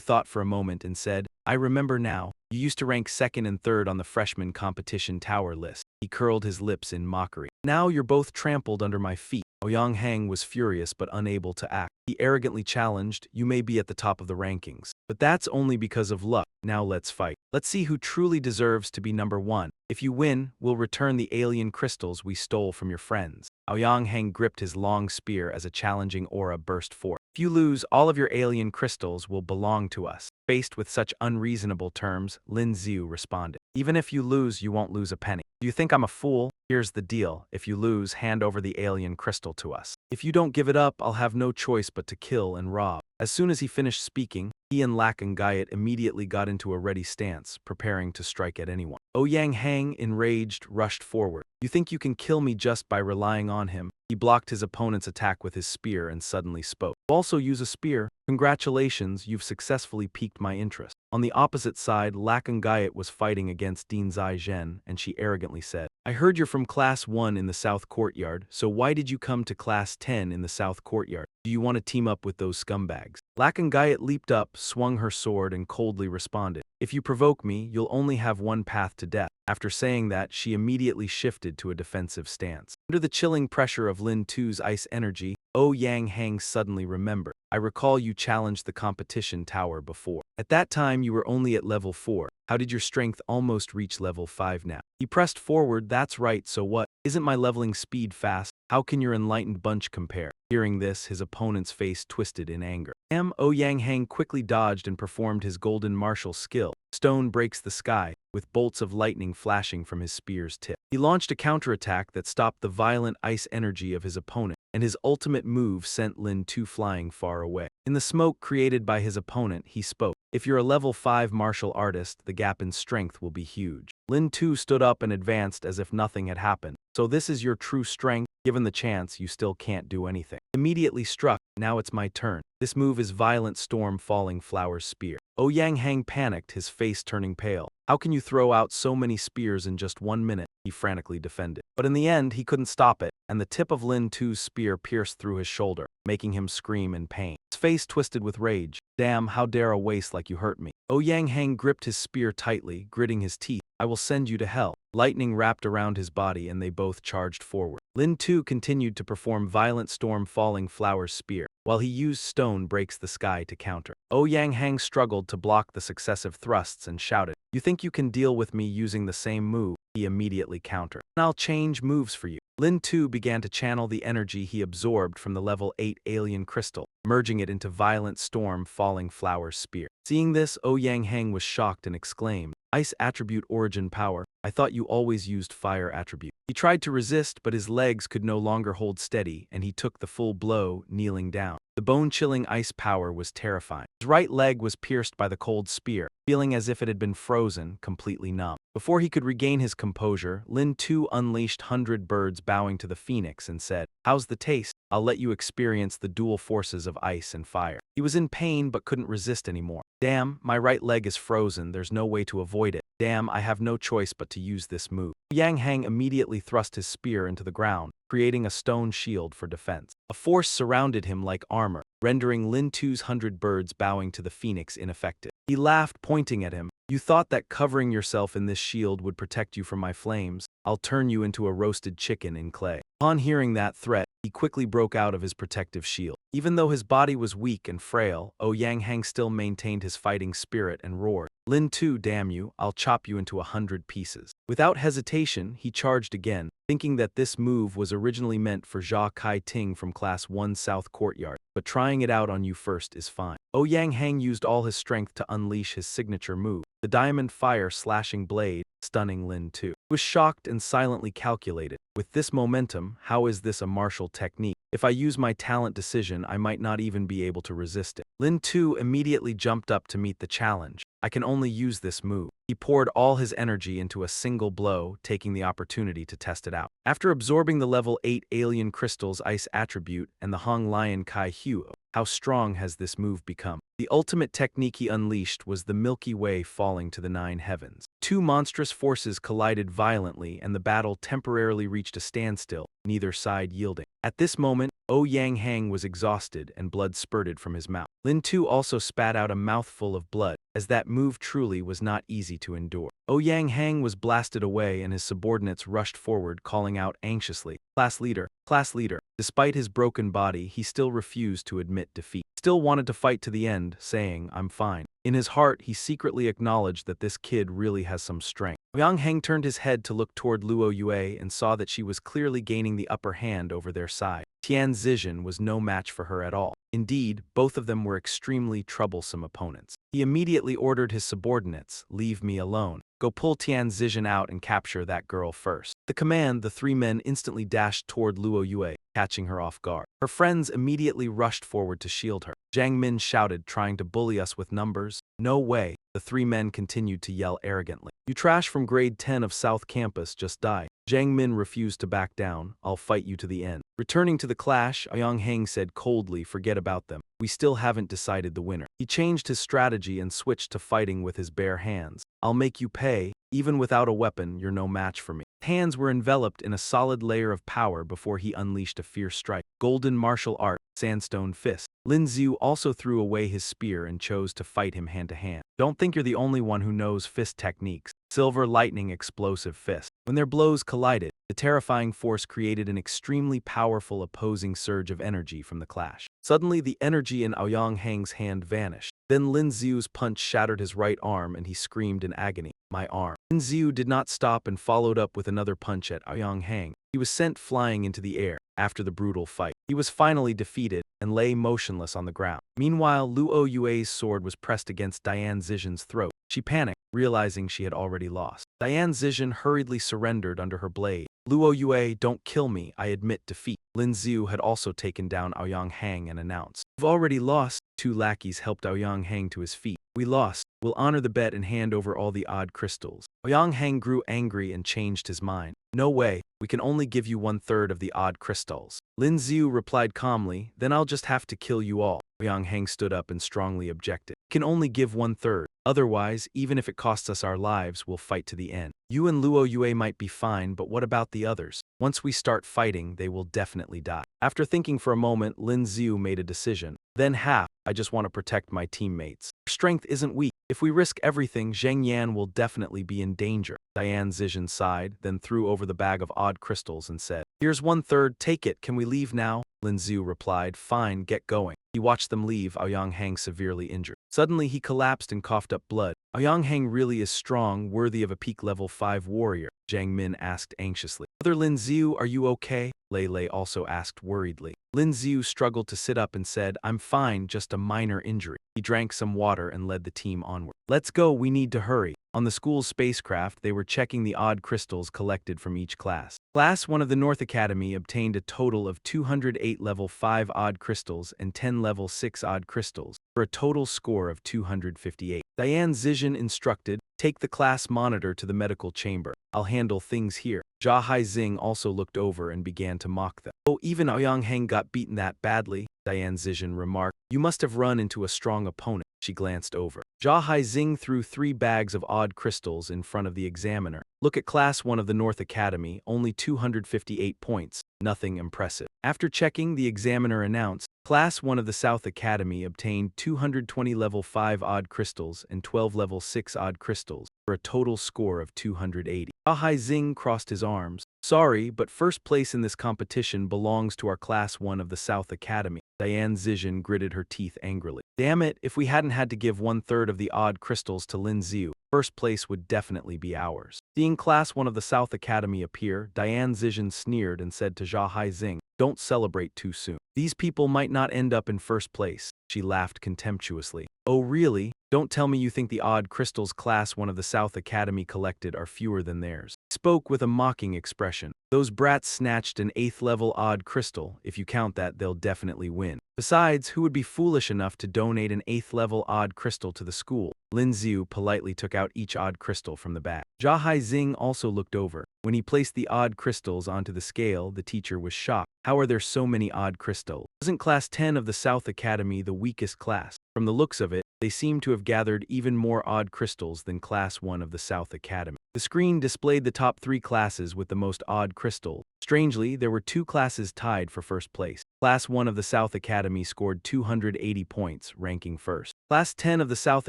thought for a moment and said, "I remember now. You used to rank 2nd and 3rd on the freshman competition tower list." He curled his lips in mockery. "Now you're both trampled under my feet." Aoyang Hang was furious but unable to act. He arrogantly challenged, "You may be at the top of the rankings, but that's only because of luck. Now let's fight. Let's see who truly deserves to be number 1. If you win, we'll return the alien crystals we stole from your friends." Aoyang Hang gripped his long spear as a challenging aura burst forth. "If you lose, all of your alien crystals will belong to us." Faced with such unreasonable terms, Lin Xiu responded, "Even if you lose, you won't lose a penny. Do you think I'm a fool? Here's the deal. If you lose, hand over the alien crystal to us. If you don't give it up, I'll have no choice but to kill and rob." As soon as he finished speaking, he and Lak and Guyot immediately got into a ready stance, preparing to strike at anyone. Aoyang Hang, enraged, rushed forward. "You think you can kill me just by relying on him?" He blocked his opponent's attack with his spear and suddenly spoke. You also use a spear. Congratulations, you've successfully piqued my interest. On the opposite side, Lakangayat was fighting against Dean Zai Zhen, and she arrogantly said, I heard you're from Class 1 in the South Courtyard, so why did you come to Class 10 in the South Courtyard? Do you want to team up with those scumbags? Lakangayat leaped up, swung her sword, and coldly responded, If you provoke me, you'll only have one path to death. After saying that, she immediately shifted to a defensive stance. Under the chilling pressure of Lin Tu's ice energy, Yang Hang suddenly remembered. I recall you challenged the competition tower before. At that time, you were only at level 4. How did your strength almost reach level 5 now? He pressed forward. That's right, so what? Isn't my leveling speed fast? How can your enlightened bunch compare? Hearing this, his opponent's face twisted in anger. Yang Hang quickly dodged and performed his golden martial skill. Stone breaks the sky, with bolts of lightning flashing from his spear's tip. He launched a counterattack that stopped the violent ice energy of his opponent, and his ultimate move sent Lin Tu flying far away. In the smoke created by his opponent, he spoke, If you're a level 5 martial artist, the gap in strength will be huge. Lin Tu stood up and advanced as if nothing had happened. So this is your true strength? Given the chance, you still can't do anything. Immediately struck, now it's my turn. This move is Violent Storm Falling Flowers Spear. Yang Hang panicked, his face turning pale. How can you throw out so many spears in just 1 minute? He frantically defended. But in the end, he couldn't stop it, and the tip of Lin Tu's spear pierced through his shoulder, making him scream in pain. His face twisted with rage. Damn, how dare a waste like you hurt me? Yang Hang gripped his spear tightly, gritting his teeth. I will send you to hell. Lightning wrapped around his body and they both charged forward. Lin Tu continued to perform Violent Storm Falling Flowers Spear, while he used Stone Breaks the Sky to counter. Yang Hang struggled to block the successive thrusts and shouted, You think you can deal with me using the same move? He immediately countered. I'll change moves for you. Lin Tu began to channel the energy he absorbed from the level 8 alien crystal, merging it into Violent Storm Falling Flowers Spear. Seeing this, Yang Hang was shocked and exclaimed, Ice attribute origin power. I thought you always used fire attribute. He tried to resist, but his legs could no longer hold steady, and he took the full blow, kneeling down. The bone-chilling ice power was terrifying. His right leg was pierced by the cold spear, feeling as if it had been frozen, completely numb. Before he could regain his composure, Lin Tu unleashed 100 birds bowing to the phoenix and said, How's the taste? I'll let you experience the dual forces of ice and fire. He was in pain but couldn't resist anymore. Damn, my right leg is frozen, there's no way to avoid it. Damn, I have no choice but to use this move. Yang Hang immediately thrust his spear into the ground, creating a stone shield for defense. A force surrounded him like armor, rendering Lin Tu's 100 birds bowing to the phoenix ineffective. He laughed, pointing at him. You thought that covering yourself in this shield would protect you from my flames? I'll turn you into a roasted chicken in clay. Upon hearing that threat, he quickly broke out of his protective shield. Even though his body was weak and frail, Yang Hang still maintained his fighting spirit and roared, Lin Tu, damn you, I'll chop you into 100 pieces. Without hesitation, he charged again, thinking that this move was originally meant for Jia Kai Ting from Class 1 South Courtyard, but trying it out on you first is fine. Yang Hang used all his strength to unleash his signature move, the Diamond Fire Slashing Blade, stunning Lin Tu. He was shocked and silently calculated. With this momentum, how is this a martial technique? If I use my talent decision, I might not even be able to resist it. Lin Tu immediately jumped up to meet the challenge. I can only use this move. He poured all his energy into a single blow, taking the opportunity to test it out. After absorbing the level 8 alien crystal's ice attribute and the Hong Lion Kai Huo, how strong has this move become? The ultimate technique he unleashed was the Milky Way falling to the 9 heavens. Two monstrous forces collided violently and the battle temporarily reached a standstill, neither side yielding. At this moment, Yang Hang was exhausted and blood spurted from his mouth. Lin Tu also spat out a mouthful of blood, as that move truly was not easy to endure. Yang Hang was blasted away and his subordinates rushed forward, calling out anxiously, Class leader, class leader. Despite his broken body, he still refused to admit defeat. Still wanted to fight to the end, saying, I'm fine. In his heart, he secretly acknowledged that this kid really has some strength. Yang Hang turned his head to look toward Luo Yue and saw that she was clearly gaining the upper hand over their side. Tian Zizhen was no match for her at all. Indeed, both of them were extremely troublesome opponents. He immediately ordered his subordinates, leave me alone. Go pull Tian Zizhen out and capture that girl first. The command, the 3 men instantly dashed toward Luo Yue, catching her off guard. Her friends immediately rushed forward to shield her. Zhang Min shouted, trying to bully us with numbers. No way. The 3 men continued to yell arrogantly. You trash from grade 10 of South Campus just died. Jiang Min refused to back down. I'll fight you to the end. Returning to the clash, Aoyang Heng said coldly, forget about them. We still haven't decided the winner. He changed his strategy and switched to fighting with his bare hands. I'll make you pay. Even without a weapon, you're no match for me. His hands were enveloped in a solid layer of power before he unleashed a fierce strike. Golden martial art, sandstone fist. Lin Xiu also threw away his spear and chose to fight him hand to hand. Don't think you're the only one who knows fist techniques. Silver lightning explosive fist. When their blows collided, the terrifying force created an extremely powerful opposing surge of energy from the clash. Suddenly, the energy in Aoyang Heng's hand vanished. Then Lin Xiu's punch shattered his right arm and he screamed in agony, my arm. Lin Xiu did not stop and followed up with another punch at Aoyang Heng. He was sent flying into the air. After the brutal fight, he was finally defeated and lay motionless on the ground. Meanwhile, Luo Yue's sword was pressed against Diane Zijin's throat. She panicked, realizing she had already lost. Diane Zijin hurriedly surrendered under her blade. Luo Yue, don't kill me, I admit defeat. Lin Xiu had also taken down Aoyang Heng and announced, you've already lost. Two lackeys helped Aoyang Heng to his feet. We lost. We'll honor the bet and hand over all the odd crystals. Aoyang Heng grew angry and changed his mind. No way, we can only give you 1/3 of the odd crystals. Lin Xiu replied calmly, then I'll just have to kill you all. Aoyang Heng stood up and strongly objected. We can only give 1/3. Otherwise, even if it costs us our lives, we'll fight to the end. You and Luo Yue might be fine, but what about the others? Once we start fighting, they will definitely die. After thinking for a moment, Lin Xiu made a decision. Then half, I just want to protect my teammates. Our strength isn't weak. If we risk everything, Zheng Yan will definitely be in danger. Diane Zijin sighed, then threw over the bag of odd crystals and said, here's 1/3, take it, can we leave now? Lin Xiu replied, fine, get going. He watched them leave, Aoyang Heng severely injured. Suddenly he collapsed and coughed up blood. Aoyang Heng really is strong, worthy of a peak level 5 warrior, Jiang Min asked anxiously. Brother Lin Xiu, are you okay? Lei Lei also asked worriedly. Lin Xiu struggled to sit up and said, I'm fine, just a minor injury. He drank some water and led the team onward. Let's go, we need to hurry. On the school's spacecraft, they were checking the odd crystals collected from each class. Class 1 of the North Academy obtained a total of 208 level 5 odd crystals and 10 level 6 odd crystals, for a total score of 258. Diane Zijin instructed, take the class monitor to the medical chamber. I'll handle things here. Jia Haixing also looked over and began to mock them. Oh, even Aoyang Heng got beaten that badly, Diane Zijin remarked. You must have run into a strong opponent. She glanced over. Jia Haixing threw 3 bags of odd crystals in front of the examiner. Look at Class 1 of the North Academy, only 258 points. Nothing impressive. After checking, the examiner announced, Class 1 of the South Academy obtained 220 level 5 odd crystals and 12 level 6 odd crystals, for a total score of 280. Jia Haixing crossed his arms. Sorry, but first place in this competition belongs to our Class 1 of the South Academy. Diane Zijin gritted her teeth angrily. Damn it, if we hadn't had to give 1/3 of the odd crystals to Lin Xiu, first place would definitely be ours. Seeing Class 1 of the South Academy appear, Diane Zijin sneered and said to Jia Haixing, don't celebrate too soon. These people might not end up in first place. She laughed contemptuously. Oh really? Don't tell me you think the odd crystals Class 1 of the South Academy collected are fewer than theirs. He spoke with a mocking expression. Those brats snatched an 8th level odd crystal. If you count that, they'll definitely win. Besides, who would be foolish enough to donate an 8th level odd crystal to the school? Lin Xiu politely took out each odd crystal from the bag. Jia Haixing also looked over. When he placed the odd crystals onto the scale, the teacher was shocked. How are there so many odd crystals? Wasn't Class 10 of the South Academy the weakest class? From the looks of it, they seem to have gathered even more odd crystals than Class 1 of the South Academy. The screen displayed the top 3 classes with the most odd crystals. Strangely, there were 2 classes tied for first place. Class 1 of the South Academy scored 280 points, ranking first. Class 10 of the South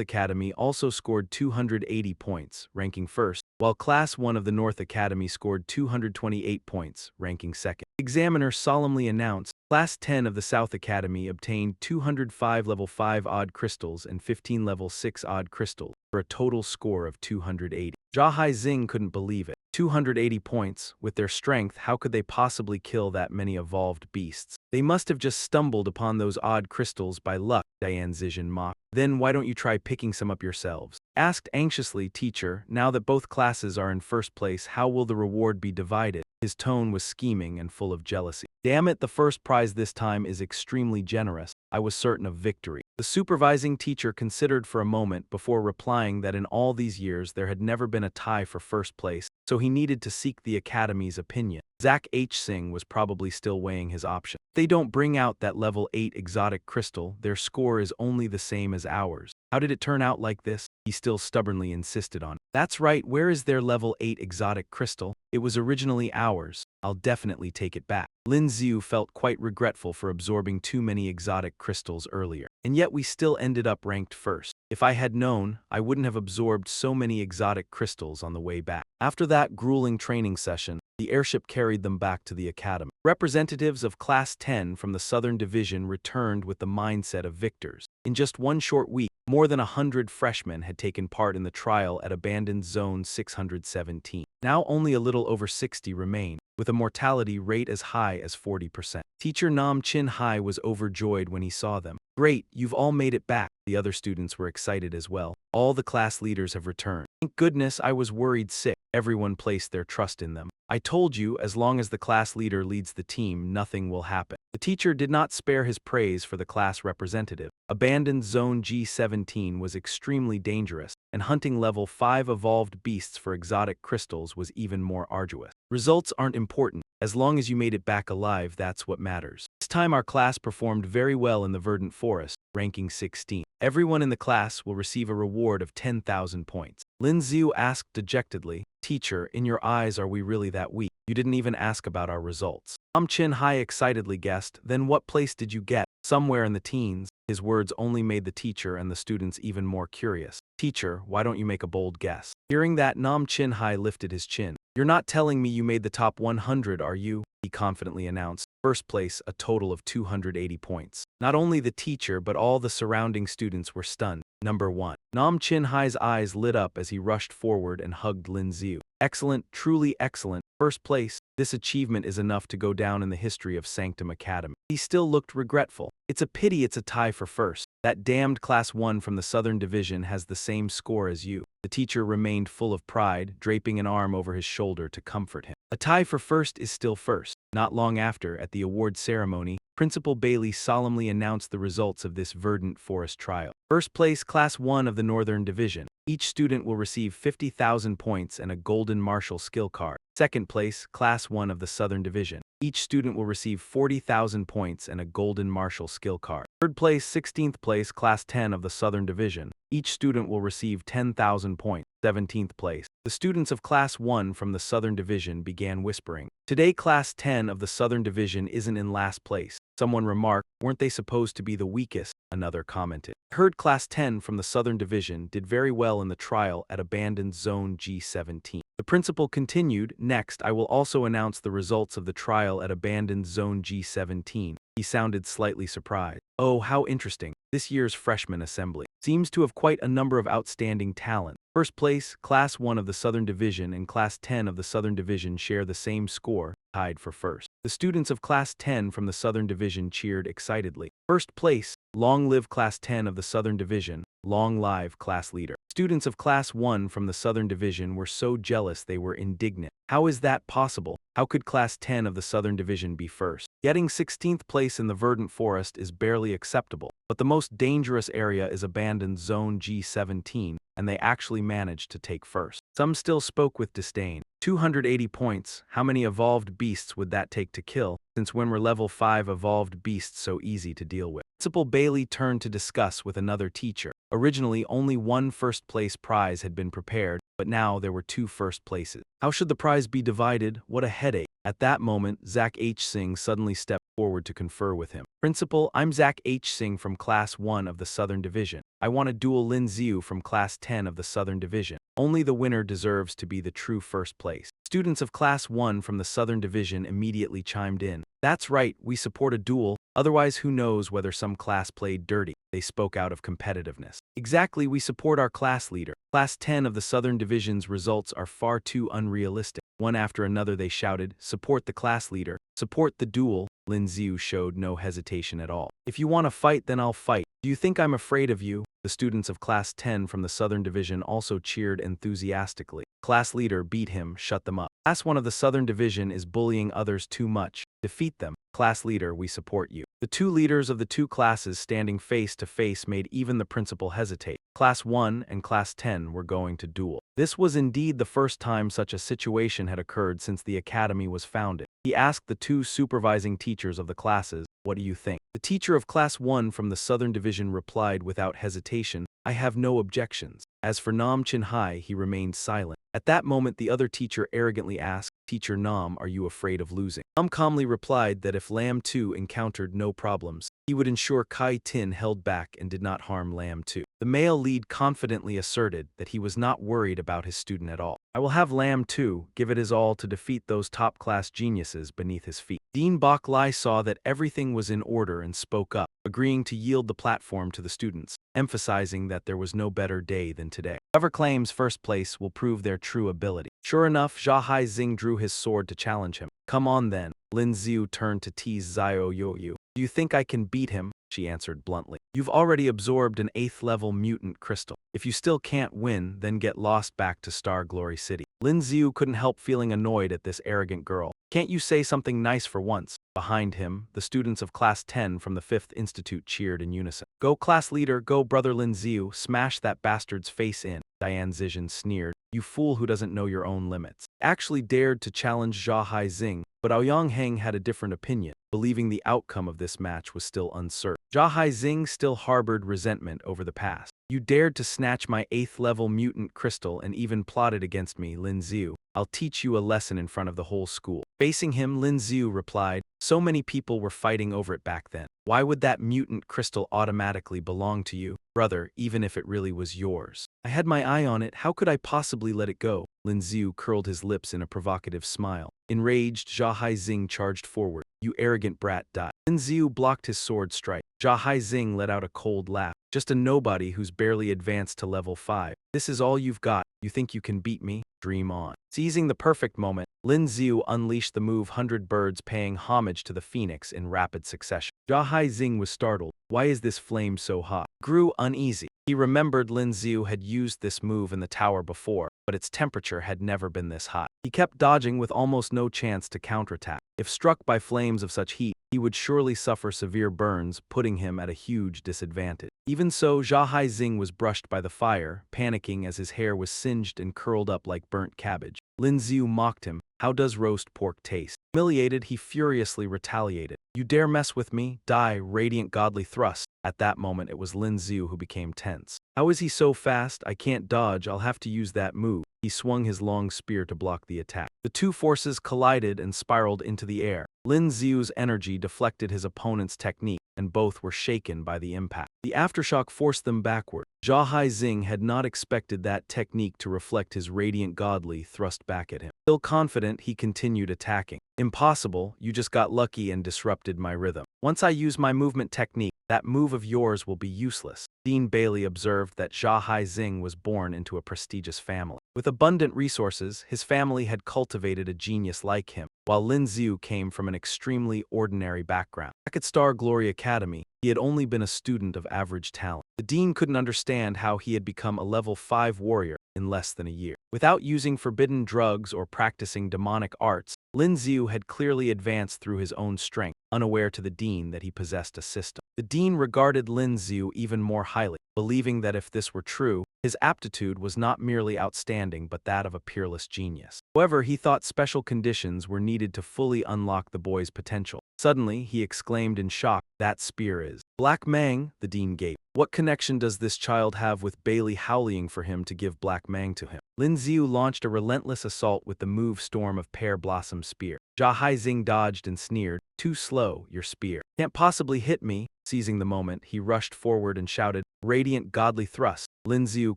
Academy also scored 280 points, ranking first, while Class 1 of the North Academy scored 228 points, ranking second. The examiner solemnly announced, Class 10 of the South Academy obtained 205 level 5 odd crystals and 15 level 6 odd crystals, for a total score of 280. Jia Haixing couldn't believe it. 280 points. With their strength, how could they possibly kill that many evolved beasts? They must have just stumbled upon those odd crystals by luck, Diane Zijin mocked. Then why don't you try picking some up yourselves? Asked anxiously, "Teacher, now that both classes are in first place, how will the reward be divided?" His tone was scheming and full of jealousy. "Damn it, the first prize this time is extremely generous. I was certain of victory." The supervising teacher considered for a moment before replying that in all these years there had never been a tie for first place, so he needed to seek the academy's opinion. Zach H. Singh was probably still weighing his option. If they don't bring out that level 8 exotic crystal, their score is only the same as ours. How did it turn out like this? He still stubbornly insisted on it. "That's right, where is their level 8 exotic crystal? It was originally ours. I'll definitely take it back." Lin Xiu felt quite regretful for absorbing too many exotic crystals earlier. "And yet we still ended up ranked first. If I had known, I wouldn't have absorbed so many exotic crystals on the way back." After that grueling training session, the airship carried them back to the academy. Representatives of Class 10 from the Southern Division returned with the mindset of victors. In just one short week, more than 100 freshmen had taken part in the trial at abandoned Zone 617. Now only a little over 60 remain, with a mortality rate as high as 40%. Teacher Nam Chin Hai was overjoyed when he saw them. "Great, you've all made it back." The other students were excited as well. "All the class leaders have returned. Thank goodness, I was worried sick." Everyone placed their trust in them. "I told you, as long as the class leader leads the team, nothing will happen." The teacher did not spare his praise for the class representative. Abandoned Zone G17 was extremely dangerous, and hunting level 5 evolved beasts for exotic crystals was even more arduous. "Results aren't important. As long as you made it back alive, that's what matters." This time our class performed very well in the verdant forest, ranking 16. "Everyone in the class will receive a reward of 10,000 points." Lin Xiu asked dejectedly, "Teacher, in your eyes are we really that weak? You didn't even ask about our results." Nam Chin Hai excitedly guessed, "Then what place did you get?" "Somewhere in the teens." His words only made the teacher and the students even more curious. "Teacher, why don't you make a bold guess?" Hearing that, Nam Chin Hai lifted his chin. "You're not telling me you made the top 100, are you?" he confidently announced. "First place, a total of 280 points." Not only the teacher but all the surrounding students were stunned. Number 1. Nam Chin Hai's eyes lit up as he rushed forward and hugged Lin Xiu. "Excellent, truly excellent. First place. This achievement is enough to go down in the history of Sanctum Academy." He still looked regretful. "It's a pity it's a tie for first. That damned Class 1 from the Southern Division has the same score as you." The teacher remained full of pride, draping an arm over his shoulder to comfort him. A tie for first is still first. Not long after, at the award ceremony, Principal Bailey solemnly announced the results of this verdant forest trial. First place, Class 1 of the Northern Division. Each student will receive 50,000 points and a golden martial skill card. Second place, Class 1 of the Southern Division. Each student will receive 40,000 points and a golden martial skill card. Third place, 16th place, Class 10 of the Southern Division. Each student will receive 10,000 points. 17th place. The students of Class 1 from the Southern Division began whispering. "Today Class 10 of the Southern Division isn't in last place." Someone remarked, "Weren't they supposed to be the weakest?" Another commented. "I heard Class 10 from the Southern Division did very well in the trial at abandoned Zone G17. The principal continued, "Next, I will also announce the results of the trial at abandoned Zone G17. He sounded slightly surprised. "Oh, how interesting. This year's freshman assembly seems to have quite a number of outstanding talent. First place, Class 1 of the Southern Division and Class 10 of the Southern Division share the same score, tied for first." The students of Class 10 from the Southern Division cheered excitedly. First place, long live Class 10 of the Southern Division, long live Class Leader. Students of Class 1 from the Southern Division were so jealous they were indignant. How is that possible? How could Class 10 of the Southern Division be first? Getting 16th place in the verdant forest is barely acceptable, but the most dangerous area is abandoned Zone G17, and they actually managed to take first. Some still spoke with disdain. 280 points, how many evolved beasts would that take to kill, since when were level 5 evolved beasts so easy to deal with? Principal Bailey turned to discuss with another teacher. Originally, only one first-place prize had been prepared, but now there were 2 first places. How should the prize be divided? What a headache. At that moment, Zach H. Singh suddenly stepped forward to confer with him. "Principal, I'm Zach H. Singh from Class 1 of the Southern Division. I want to duel Lin Xiu from Class 10 of the Southern Division. Only the winner deserves to be the true first place." Students of Class 1 from the Southern Division immediately chimed in. "That's right, we support a duel. Otherwise, who knows whether some class played dirty." They spoke out of competitiveness. "Exactly, we support our class leader. Class 10 of the Southern Division's results are far too unrealistic." One after another they shouted, "Support the class leader. Support the duel." Lin Xiu showed no hesitation at all. "If you want to fight, then I'll fight. Do you think I'm afraid of you?" The students of Class 10 from the Southern Division also cheered enthusiastically. Class leader beat him, shut them up. Class 1 of the Southern Division is bullying others too much. Defeat them. Class leader, we support you. The two leaders of the two classes standing face to face made even the principal hesitate. Class 1 and Class 10 were going to duel. This was indeed the first time such a situation had occurred since the academy was founded. He asked the two supervising teachers of the classes, "What do you think?" The teacher of Class 1 from the Southern Division replied without hesitation, "I have no objections." As for Nam Chin Hai, he remained silent. At that moment the other teacher arrogantly asked, "Teacher Nam, are you afraid of losing?" Nam calmly replied that if Lam 2 encountered no problems, he would ensure Kai Tin held back and did not harm Lam 2. The male lead confidently asserted that he was not worried about his student at all. "I will have Lam 2 give it his all to defeat those top-class geniuses beneath his feet." Dean Bok Lai saw that everything was in order and spoke up, agreeing to yield the platform to the students, emphasizing that there was no better day than today. Whoever claims first place will prove their true ability. Sure enough, Jia Haizing drew his sword to challenge him. "Come on then." Lin Xiu turned to tease Zhao Yoyu. "Do you think I can beat him?" She answered bluntly. "You've already absorbed an 8th-level mutant crystal. If you still can't win, then get lost back to Star Glory City." Lin Xiu couldn't help feeling annoyed at this arrogant girl. "Can't you say something nice for once?" Behind him, the students of Class 10 from the 5th Institute cheered in unison. "Go class leader, go brother Lin Xiu, smash that bastard's face in." Diane Zijin sneered, "You fool who doesn't know your own limits." Actually dared to challenge Jia Haizing, but Aoyang Heng had a different opinion, believing the outcome of this match was still uncertain. Jia Haizing still harbored resentment over the past. "You dared to snatch my 8th-level mutant crystal and even plotted against me, Lin Xiu. I'll teach you a lesson in front of the whole school." Facing him, Lin Xiu replied, "So many people were fighting over it back then. Why would that mutant crystal automatically belong to you, brother, even if it really was yours? I had my eye on it, how could I possibly let it go?" Lin Xiu curled his lips in a provocative smile. Enraged, Jia Haizing charged forward. "You arrogant brat, die." Lin Xiu blocked his sword strike. Jia Haizing let out a cold laugh. "Just a nobody who's barely advanced to level 5. This is all you've got? You think you can beat me? Dream on." Seizing the perfect moment, Lin Xiu unleashed the move 100 Birds paying homage to the phoenix in rapid succession. Jia Haizing was startled. Why is this flame so hot? Grew uneasy. He remembered Lin Xiu had used this move in the tower before, but its temperature had never been this hot. He kept dodging with almost no chance to counterattack. If struck by flames of such heat, he would surely suffer severe burns, putting him at a huge disadvantage. Even so, Jia Haizing was brushed by the fire, panicking as his hair was singed and curled up like burnt cabbage. Lin Xiu mocked him. "How does roast pork taste?" Humiliated, he furiously retaliated. "You dare mess with me? Die, radiant godly thrust." At that moment, it was Lin Xiu who became tense. "How is he so fast? I can't dodge, I'll have to use that move." He swung his long spear to block the attack. The two forces collided and spiraled into the air. Lin Xiu's energy deflected his opponent's technique, and both were shaken by the impact. The aftershock forced them backward. Jia Haizing had not expected that technique to reflect his radiant godly thrust back at him. Still confident, he continued attacking. "Impossible, you just got lucky and disrupted my rhythm. Once I use my movement technique, that move of yours will be useless." Dean Bailey observed that Jia Haizing was born into a prestigious family. With abundant resources, his family had cultivated a genius like him, while Lin Xiu came from an extremely ordinary background. Back at Star Glory Academy, he had only been a student of average talent. The dean couldn't understand how he had become a level 5 warrior in less than a year. Without using forbidden drugs or practicing demonic arts, Lin Xiu had clearly advanced through his own strength, unaware to the dean that he possessed a system. The dean regarded Lin Xiu even more highly, believing that if this were true, his aptitude was not merely outstanding but that of a peerless genius. However, he thought special conditions were needed to fully unlock the boy's potential. Suddenly, he exclaimed in shock, "That spear is Black Mang," the dean gaped. What connection does this child have with Bailey howling for him to give Black Mang to him? Lin Xiu launched a relentless assault with the move Storm of Pear Blossom Spear. Jia Haizing dodged and sneered, "Too slow, your spear. Can't possibly hit me." Seizing the moment, he rushed forward and shouted, "Radiant godly thrust." Lin Xiu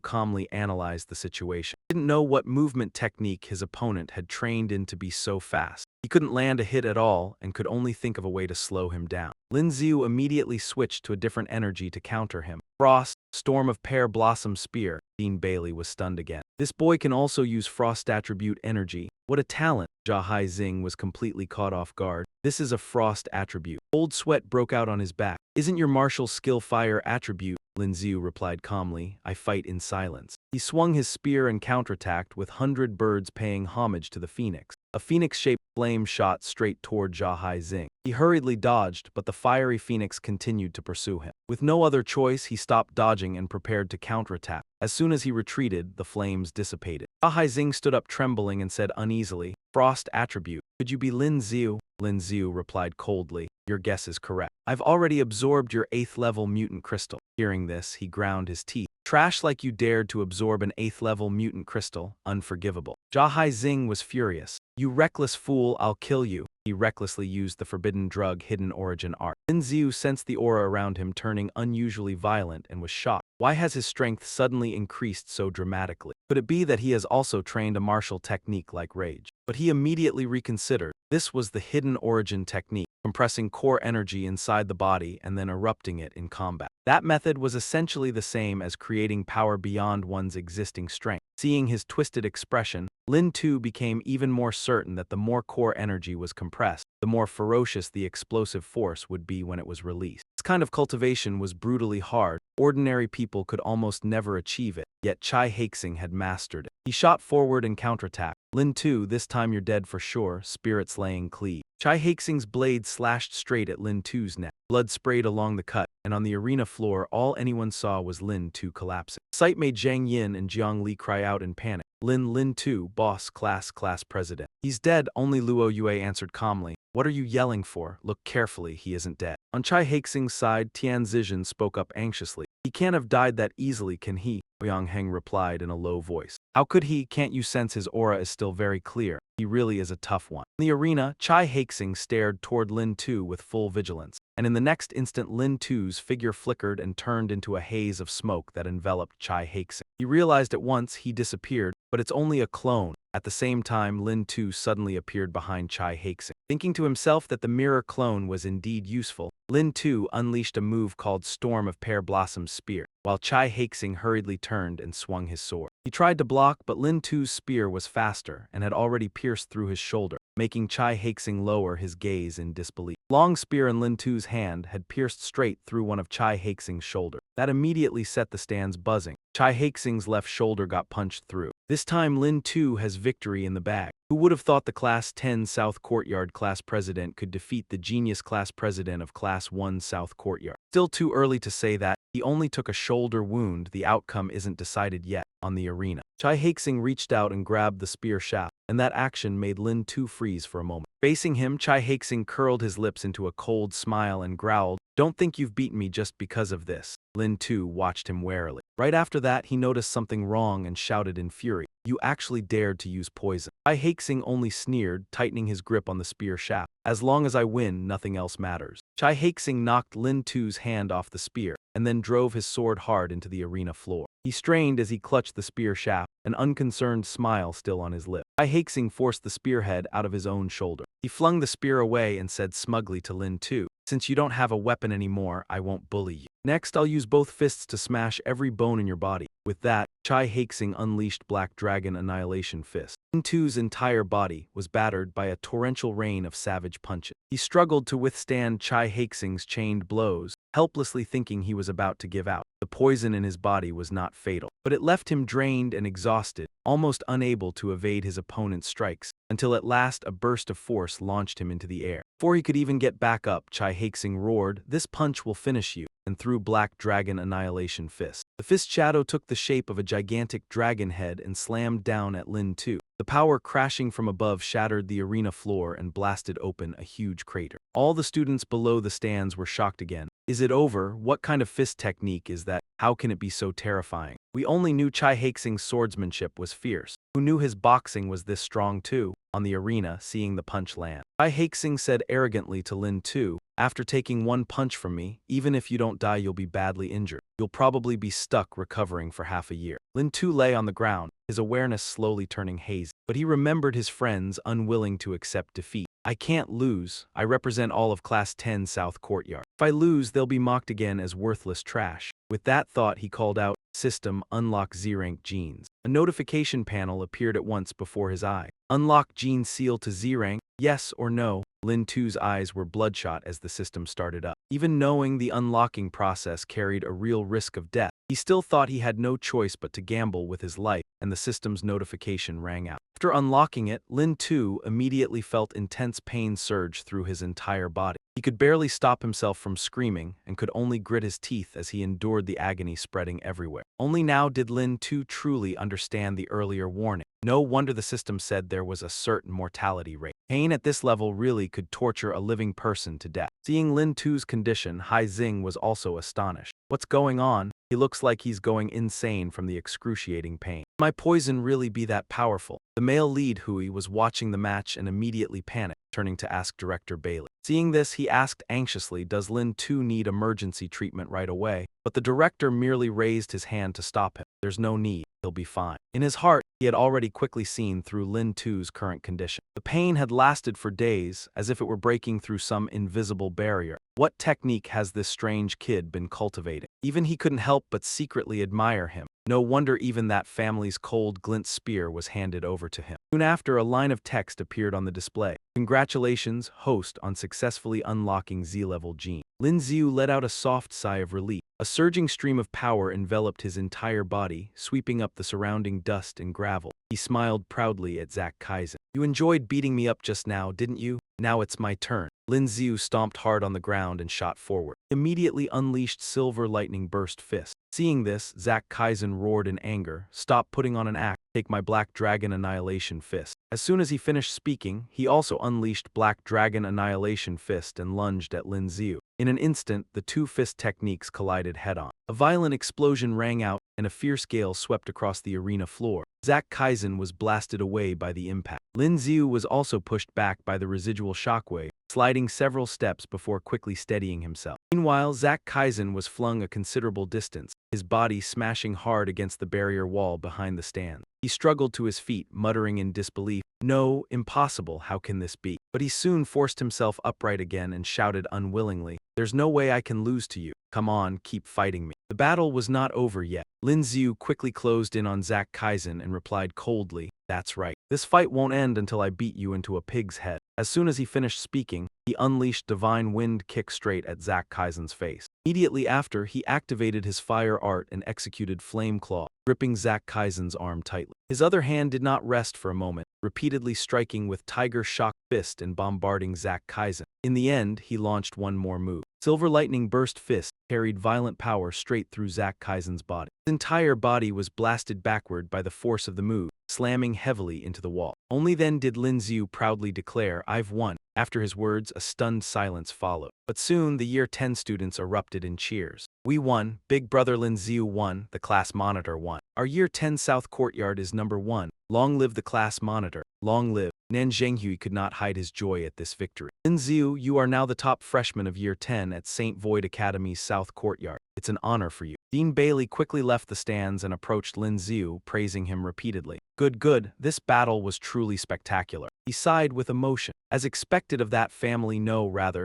calmly analyzed the situation. He didn't know what movement technique his opponent had trained in to be so fast. He couldn't land a hit at all and could only think of a way to slow him down. Lin Xiu immediately switched to a different energy to counter him. Frost, Storm of Pear Blossom Spear. Dean Bailey was stunned again. This boy can also use Frost attribute energy. What a talent! Jia Haizing was completely caught off guard. This is a Frost attribute. Cold sweat broke out on his back. Isn't your martial skill fire attribute? Lin Xiu replied calmly. I fight in silence. He swung his spear and counterattacked with 100 birds paying homage to the phoenix. A phoenix-shaped flame shot straight toward Jia Haixing. He hurriedly dodged, but the fiery phoenix continued to pursue him. With no other choice, he stopped dodging and prepared to counterattack. As soon as he retreated, the flames dissipated. Jia Haixing stood up trembling and said uneasily, Frost attribute. Could you be Lin Xiu? Lin Xiu replied coldly. Your guess is correct. I've already absorbed your 8th level mutant crystal. Hearing this, he ground his teeth. Trash like you dared to absorb an 8th level mutant crystal, unforgivable. Jia Haixing was furious. You reckless fool, I'll kill you. He recklessly used the forbidden drug Hidden Origin Art. Lin Xiu sensed the aura around him turning unusually violent and was shocked. Why has his strength suddenly increased so dramatically? Could it be that he has also trained a martial technique like rage? But he immediately reconsidered. This was the Hidden Origin technique, compressing core energy inside the body and then erupting it in combat. That method was essentially the same as creating power beyond one's existing strength. Seeing his twisted expression, Lin too became even more certain that the more core energy was compressed, the more ferocious the explosive force would be when it was released. This kind of cultivation was brutally hard. Ordinary people could almost never achieve it, yet Jia Haixing had mastered it. He shot forward and counterattacked. Lin too, this time you're dead for sure, spirits laying cleave. Jia Haixing's blade slashed straight at Lin too's neck. Blood sprayed along the cut, and on the arena floor all anyone saw was Lin Tu collapsing. Sight made Zhang Yin and Jiang Li cry out in panic. Lin Tu, boss, class president. He's dead, only Luo Yue answered calmly. What are you yelling for? Look carefully, he isn't dead. On Jia Haixing's side, Tian Zizhen spoke up anxiously. He can't have died that easily, can he? Yang Heng replied in a low voice. How could he? Can't you sense his aura is still very clear? He really is a tough one. In the arena, Jia Haixing stared toward Lin Tu with full vigilance, and in the next instant Lin Tu's figure flickered and turned into a haze of smoke that enveloped Jia Haixing. He realized at once he disappeared, but it's only a clone. At the same time, Lin Tu suddenly appeared behind Jia Haixing. Thinking to himself that the mirror clone was indeed useful, Lin Tu unleashed a move called Storm of Pear Blossom's Spear, while Jia Haixing hurriedly turned and swung his sword. He tried to block, but Lin Tu's spear was faster and had already pierced through his shoulder, making Jia Haixing lower his gaze in disbelief. Long spear in Lin Tu's hand had pierced straight through one of Jia Haixing's shoulder. That immediately set the stands buzzing. Jia Haixing's left shoulder got punched through. This time Lin Tu has victory in the bag. Who would have thought the Class 10 South Courtyard class president could defeat the genius class president of Class 1 South Courtyard? Still too early to say that. He only took a shoulder wound. The outcome isn't decided yet. On the arena, Jia Haixing reached out and grabbed the spear shaft, and that action made Lin Tu freeze for a moment. Facing him, Jia Haixing curled his lips into a cold smile and growled, "Don't think you've beaten me just because of this." Lin Tu watched him warily. Right after that, he noticed something wrong and shouted in fury, "You actually dared to use poison." Jia Haixing only sneered, tightening his grip on the spear shaft. "As long as I win, nothing else matters." Jia Haixing knocked Lin Tu's hand off the spear, and then drove his sword hard into the arena floor. He strained as he clutched the spear shaft, an unconcerned smile still on his lip. Jia Haixing forced the spearhead out of his own shoulder. He flung the spear away and said smugly to Lin Tu, "Since you don't have a weapon anymore, I won't bully you. Next, I'll use both fists to smash every bone in your body." With that, Jia Haixing unleashed Black Dragon Annihilation Fist. Lin Tu's entire body was battered by a torrential rain of savage punches. He struggled to withstand Jia Haixing's chained blows, helplessly thinking he was about to give out. The poison in his body was not fatal, but it left him drained and exhausted, almost unable to evade his opponent's strikes, until at last a burst of force launched him into the air. Before he could even get back up, Jia Haixing roared, "This punch will finish you," and threw Black Dragon Annihilation Fist. The fist shadow took the shape of a gigantic dragon head and slammed down at Lin Tu. The power crashing from above shattered the arena floor and blasted open a huge crater. All the students below the stands were shocked again. Is it over? What kind of fist technique is that? How can it be so terrifying? We only knew Jia Haixing's swordsmanship was fierce. Who knew his boxing was this strong too? On the arena, seeing the punch land, Jia Haixing said arrogantly to Lin Tu, "After taking one punch from me, even if you don't die you'll be badly injured. You'll probably be stuck recovering for half a year." Lin Tu lay on the ground, his awareness slowly turning hazy, but he remembered his friends unwilling to accept defeat. "I can't lose. I represent all of Class 10 South Courtyard. If I lose, they'll be mocked again as worthless trash." With that thought, he called out, "System, unlock Z-rank genes." A notification panel appeared at once before his eye. "Unlock gene seal to Z-rank, yes or no?" Lin Tu's eyes were bloodshot as the system started up. Even knowing the unlocking process carried a real risk of death, he still thought he had no choice but to gamble with his life, and the system's notification rang out. After unlocking it, Lin too immediately felt intense pain surge through his entire body. He could barely stop himself from screaming and could only grit his teeth as he endured the agony spreading everywhere. Only now did Lin too truly understand the earlier warning. No wonder the system said there was a certain mortality rate. Pain at this level really could torture a living person to death. Seeing Lin Tu's condition, Hai Xing was also astonished. What's going on? He looks like he's going insane from the excruciating pain. Can my poison really be that powerful? The male lead Hui was watching the match and immediately panicked, turning to ask Director Bailey. Seeing this, he asked anxiously, does Lin Tu need emergency treatment right away? But the director merely raised his hand to stop him. There's no need. He'll be fine. In his heart, he had already quickly seen through Lin Tu's current condition. The pain had lasted for days, as if it were breaking through some invisible barrier. What technique has this strange kid been cultivating? Even he couldn't help but secretly admire him. No wonder even that family's cold glint spear was handed over to him. Soon after, a line of text appeared on the display. Congratulations, host, on successfully unlocking Z-level gene. Lin Xiu let out a soft sigh of relief. A surging stream of power enveloped his entire body, sweeping up the surrounding dust and gravel. He smiled proudly at Zack Kaizen. You enjoyed beating me up just now, didn't you? Now it's my turn. Lin Xiu stomped hard on the ground and shot forward. Immediately unleashed silver lightning burst fist. Seeing this, Zack Kaizen roared in anger. Stop putting on an act. Take my Black Dragon Annihilation Fist. As soon as he finished speaking, he also unleashed Black Dragon Annihilation Fist and lunged at Lin Xiu. In an instant, the two fist techniques collided head-on. A violent explosion rang out, and a fierce gale swept across the arena floor. Zack Kaizen was blasted away by the impact. Lin Xiu was also pushed back by the residual shockwave, sliding several steps before quickly steadying himself. Meanwhile, Zack Kaizen was flung a considerable distance, his body smashing hard against the barrier wall behind the stand. He struggled to his feet, muttering in disbelief, "No, impossible, how can this be?" But he soon forced himself upright again and shouted unwillingly, "There's no way I can lose to you. Come on, keep fighting me." The battle was not over yet. Lin Xiu quickly closed in on Zack Kaizen and replied coldly, "That's right. This fight won't end until I beat you into a pig's head." As soon as he finished speaking, he unleashed Divine Wind kick straight at Zack Kaizen's face. Immediately after, he activated his fire art and executed Flame Claw, gripping Zack Kaizen's arm tightly. His other hand did not rest for a moment, repeatedly striking with Tiger Shock Fist and bombarding Zack Kaizen. In the end, he launched one more move. Silver Lightning Burst Fist carried violent power straight through Zack Kaizen's body. His entire body was blasted backward by the force of the move, slamming heavily into the wall. Only then did Lin Xiu proudly declare, "I've won." After his words, a stunned silence followed. But soon, the Year 10 students erupted in cheers. "We won. Big Brother Lin Xiu won. The class monitor won. Our Year 10 South Courtyard is number 1. Long live the class monitor. Long live." Nan Zhenghui could not hide his joy at this victory. "Lin Xiu, you are now the top freshman of Year 10 at St. Void Academy's South Courtyard. It's an honor for you." Dean Bailey quickly left the stands and approached Lin Xiu, praising him repeatedly. Good. This battle was truly spectacular." He sighed with emotion. As expected of that family,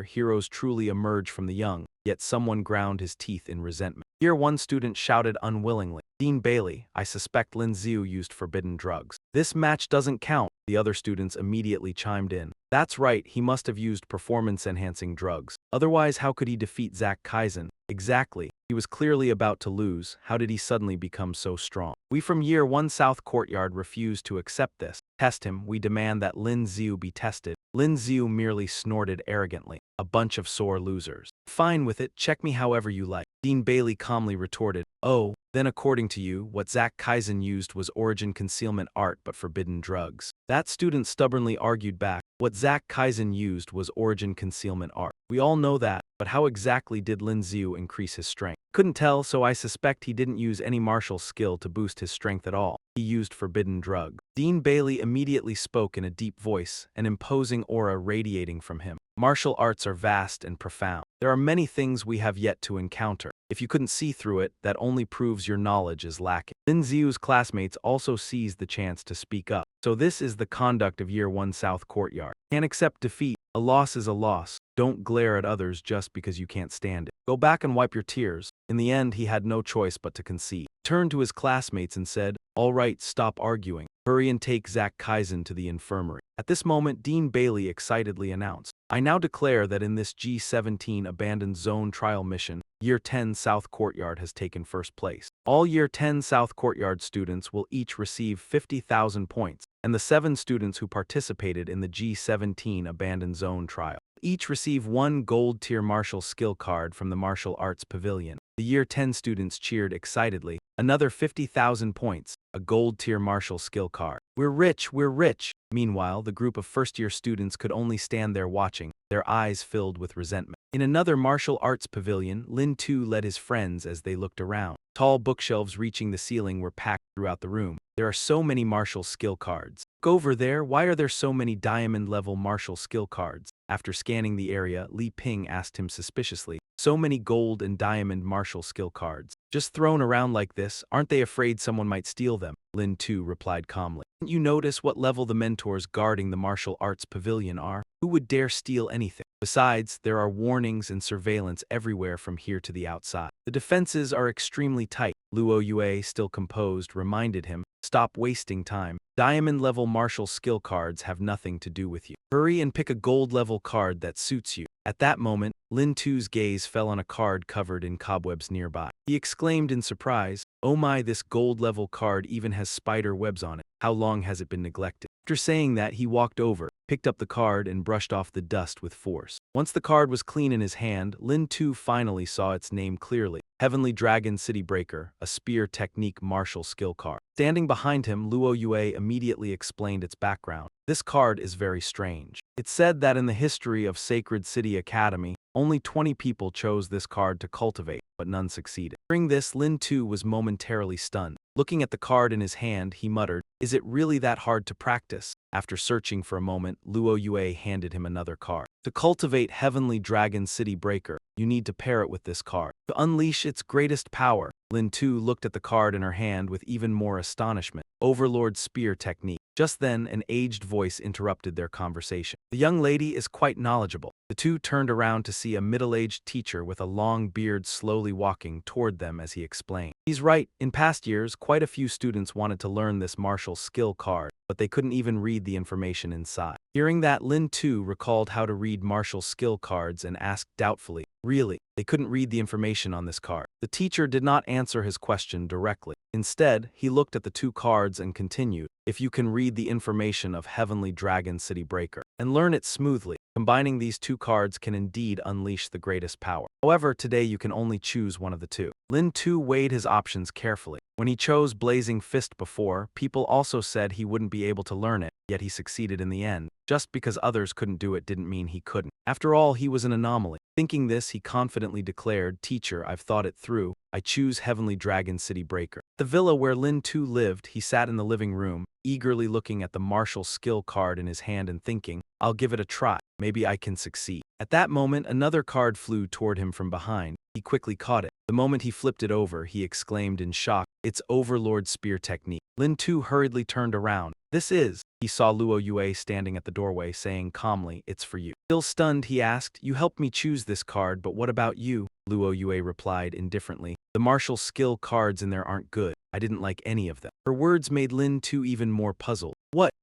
heroes truly emerge from the young, yet someone ground his teeth in resentment. Here one student shouted unwillingly, "Dean Bailey, I suspect Lin Xiu used forbidden drugs." "This match doesn't count," the other students immediately chimed in. "That's right, he must have used performance-enhancing drugs. Otherwise, how could he defeat Zack Kaizen?" "Exactly. He was clearly about to lose. How did he suddenly become so strong?" "We from Year 1 South Courtyard refuse to accept this. Test him. We demand that Lin Xiu be tested." Lin Xiu merely snorted arrogantly. "A bunch of sore losers." "Fine with it. Check me however you like." Dean Bailey calmly retorted, "Oh, then according to you, what Zack Kaizen used was origin concealment art but forbidden drugs." That student stubbornly argued back, "What Zack Kaizen used was origin concealment art. We all know that, but how exactly did Lin Xiu increase his strength?" "Couldn't tell, so I suspect he didn't use any martial skill to boost his strength at all. He used forbidden drug." Dean Bailey immediately spoke in a deep voice, an imposing aura radiating from him. "Martial arts are vast and profound. There are many things we have yet to encounter. If you couldn't see through it, that only proves your knowledge is lacking." Lin Xiu's classmates also seized the chance to speak up. "So this is the conduct of Year 1 South Courtyard. Can't accept defeat. A loss is a loss. Don't glare at others just because you can't stand it. Go back and wipe your tears." In the end, he had no choice but to concede. He turned to his classmates and said, All right, stop arguing. Hurry and take Zack Kaizen to the infirmary. At this moment, Dean Bailey excitedly announced, I now declare that in this G17 Abandoned Zone trial mission, Year 10 South Courtyard has taken first place. All Year 10 South Courtyard students will each receive 50,000 points, and the 7 students who participated in the G17 Abandoned Zone trial each receive 1 gold-tier martial skill card from the Martial Arts Pavilion. The Year 10 students cheered excitedly. Another 50,000 points, a gold-tier martial skill card. We're rich, we're rich! Meanwhile, the group of first-year students could only stand there watching, their eyes filled with resentment. In another martial arts pavilion, Lin too led his friends as they looked around. Tall bookshelves reaching the ceiling were packed throughout the room. There are so many martial skill cards. Go over there, why are there so many diamond-level martial skill cards? After scanning the area, Li Ping asked him suspiciously, so many gold and diamond martial skill cards. Just thrown around like this, aren't they afraid someone might steal them? Lin too replied calmly. Didn't you notice what level the mentors guarding the martial arts pavilion are? Who would dare steal anything? Besides, there are warnings and surveillance everywhere from here to the outside. The defenses are extremely tight. Luo Yue, still composed, reminded him, stop wasting time. Diamond-level martial skill cards have nothing to do with you. Hurry and pick a gold-level card that suits you. At that moment, Lin Tu's gaze fell on a card covered in cobwebs nearby. He exclaimed in surprise, oh my, this gold-level card even has spider webs on it. How long has it been neglected? After saying that, he walked over, picked up the card and brushed off the dust with force. Once the card was clean in his hand, Lin Tu finally saw its name clearly. Heavenly Dragon City Breaker, a spear technique martial skill card. Standing behind him, Luo Yue immediately explained its background. This card is very strange. It's said that in the history of Sacred City Academy, only 20 people chose this card to cultivate, but none succeeded. Hearing this, Lin Tu was momentarily stunned. Looking at the card in his hand, he muttered, is it really that hard to practice? After searching for a moment, Luo Yue handed him another card. To cultivate Heavenly Dragon City Breaker, you need to pair it with this card. To unleash its greatest power, Lin Tu looked at the card in her hand with even more astonishment. Overlord Spear Technique. Just then, an aged voice interrupted their conversation. The young lady is quite knowledgeable. The two turned around to see a middle-aged teacher with a long beard slowly walking toward them as he explained. He's right, in past years, quite a few students wanted to learn this martial skill card, but they couldn't even read the information inside. Hearing that, Lin Tu recalled how to read martial skill cards and asked doubtfully, really, they couldn't read the information on this card? The teacher did not answer his question directly. Instead, he looked at the 2 cards and continued, if you can read the information of Heavenly Dragon City Breaker and learn it smoothly, combining these 2 cards can indeed unleash the greatest power. However, today you can only choose one of the 2. Lin Tu weighed his options carefully. When he chose Blazing Fist before, people also said he wouldn't be able to learn it, yet he succeeded in the end. Just because others couldn't do it didn't mean he couldn't. After all, he was an anomaly. Thinking this, he confidently declared, Teacher, I've thought it through. I choose Heavenly Dragon City Breaker. At the villa where Lin Tu lived, he sat in the living room, eagerly looking at the martial skill card in his hand and thinking, I'll give it a try. Maybe I can succeed. At that moment, another card flew toward him from behind. He quickly caught it. The moment he flipped it over, he exclaimed in shock, it's Overlord Spear Technique. Lin Tu hurriedly turned around. This is. He saw Luo Yue standing at the doorway, saying calmly, it's for you. Still stunned, he asked, you helped me choose this card, but what about you? Luo Yue replied indifferently, the martial skill cards in there aren't good. I didn't like any of them. Her words made Lin Tu even more puzzled.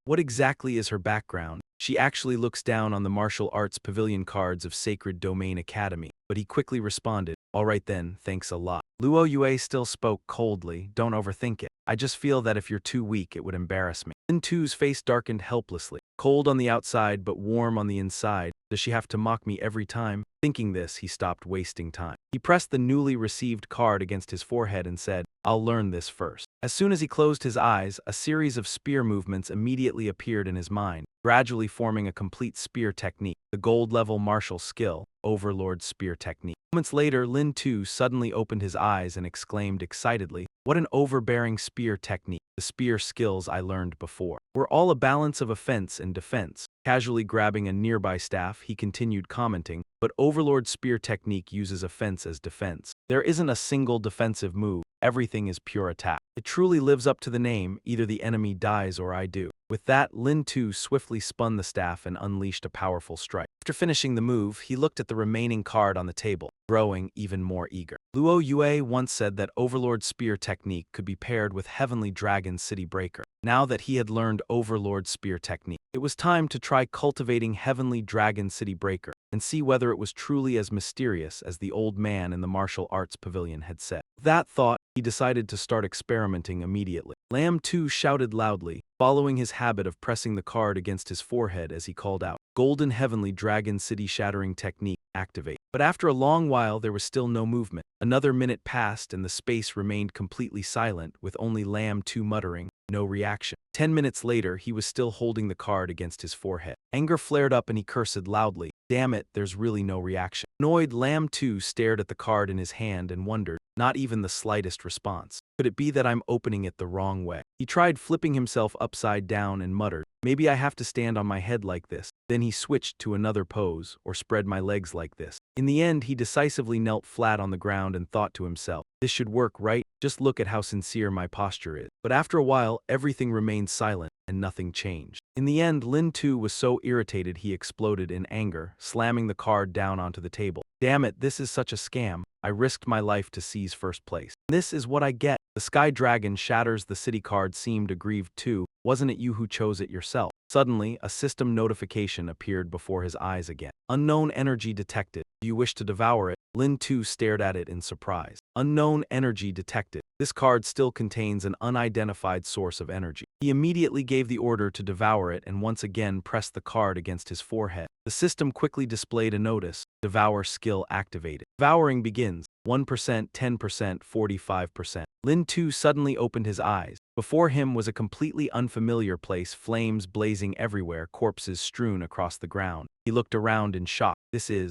What exactly is her background? She actually looks down on the martial arts pavilion cards of Sacred Domain Academy, but he quickly responded, all right then, thanks a lot. Luo Yue still spoke coldly, don't overthink it. I just feel that if you're too weak, it would embarrass me. Lin Tu's face darkened helplessly. Cold on the outside, but warm on the inside. Does she have to mock me every time? Thinking this, he stopped wasting time. He pressed the newly received card against his forehead and said, I'll learn this first. As soon as he closed his eyes, a series of spear movements immediately appeared in his mind, gradually forming a complete spear technique, the gold-level martial skill, Overlord Spear Technique. Moments later, Lin Tu suddenly opened his eyes and exclaimed excitedly, what an overbearing spear technique. The spear skills I learned before were all a balance of offense and defense. Casually grabbing a nearby staff, he continued commenting, but Overlord Spear Technique uses offense as defense. There isn't a single defensive move. Everything is pure attack. It truly lives up to the name, either the enemy dies or I do. With that, Lin Tu swiftly spun the staff and unleashed a powerful strike. After finishing the move, he looked at the remaining card on the table, growing even more eager. Luo Yue once said that Overlord Spear technique could be paired with Heavenly Dragon City Breaker. Now that he had learned Overlord Spear technique, it was time to try cultivating Heavenly Dragon City Breaker and see whether it was truly as mysterious as the old man in the martial arts pavilion had said. With that thought, he decided to start experimenting immediately. Lamb 2 shouted loudly, following his habit of pressing the card against his forehead as he called out, "Golden Heavenly Dragon City Shattering Technique, activate." But after a long while there was still no movement. Another minute passed and the space remained completely silent, with only Lamb 2 muttering, "No reaction." 10 minutes later, he was still holding the card against his forehead. Anger flared up and he cursed loudly, "Damn it, there's really no reaction." Annoyed, Lamb 2 stared at the card in his hand and wondered, not even the slightest response. Could it be that I'm opening it the wrong way? He tried flipping himself upside down and muttered, "Maybe I have to stand on my head like this." Then he switched to another pose, or spread my legs like this. In the end, he decisively knelt flat on the ground and thought to himself, "This should work, right? Just look at how sincere my posture is." But after a while, everything remained silent and nothing changed. In the end, Lin too was so irritated he exploded in anger, slamming the card down onto the table. "Damn it, this is such a scam. I risked my life to seize first place. This is what I get." The Sky Dragon shatters the city card seemed aggrieved too. "Wasn't it you who chose it yourself?" Suddenly, a system notification appeared before his eyes again. "Unknown energy detected. Do you wish to devour it?" Lin too stared at it in surprise. "Unknown energy detected. This card still contains an unidentified source of energy." He immediately gave the order to devour it and once again pressed the card against his forehead. The system quickly displayed a notice, "Devour skill activated." Devouring begins. 1%, 10%, 45%. Lin too suddenly opened his eyes. Before him was a completely unfamiliar place, flames blazing everywhere, corpses strewn across the ground. He looked around in shock.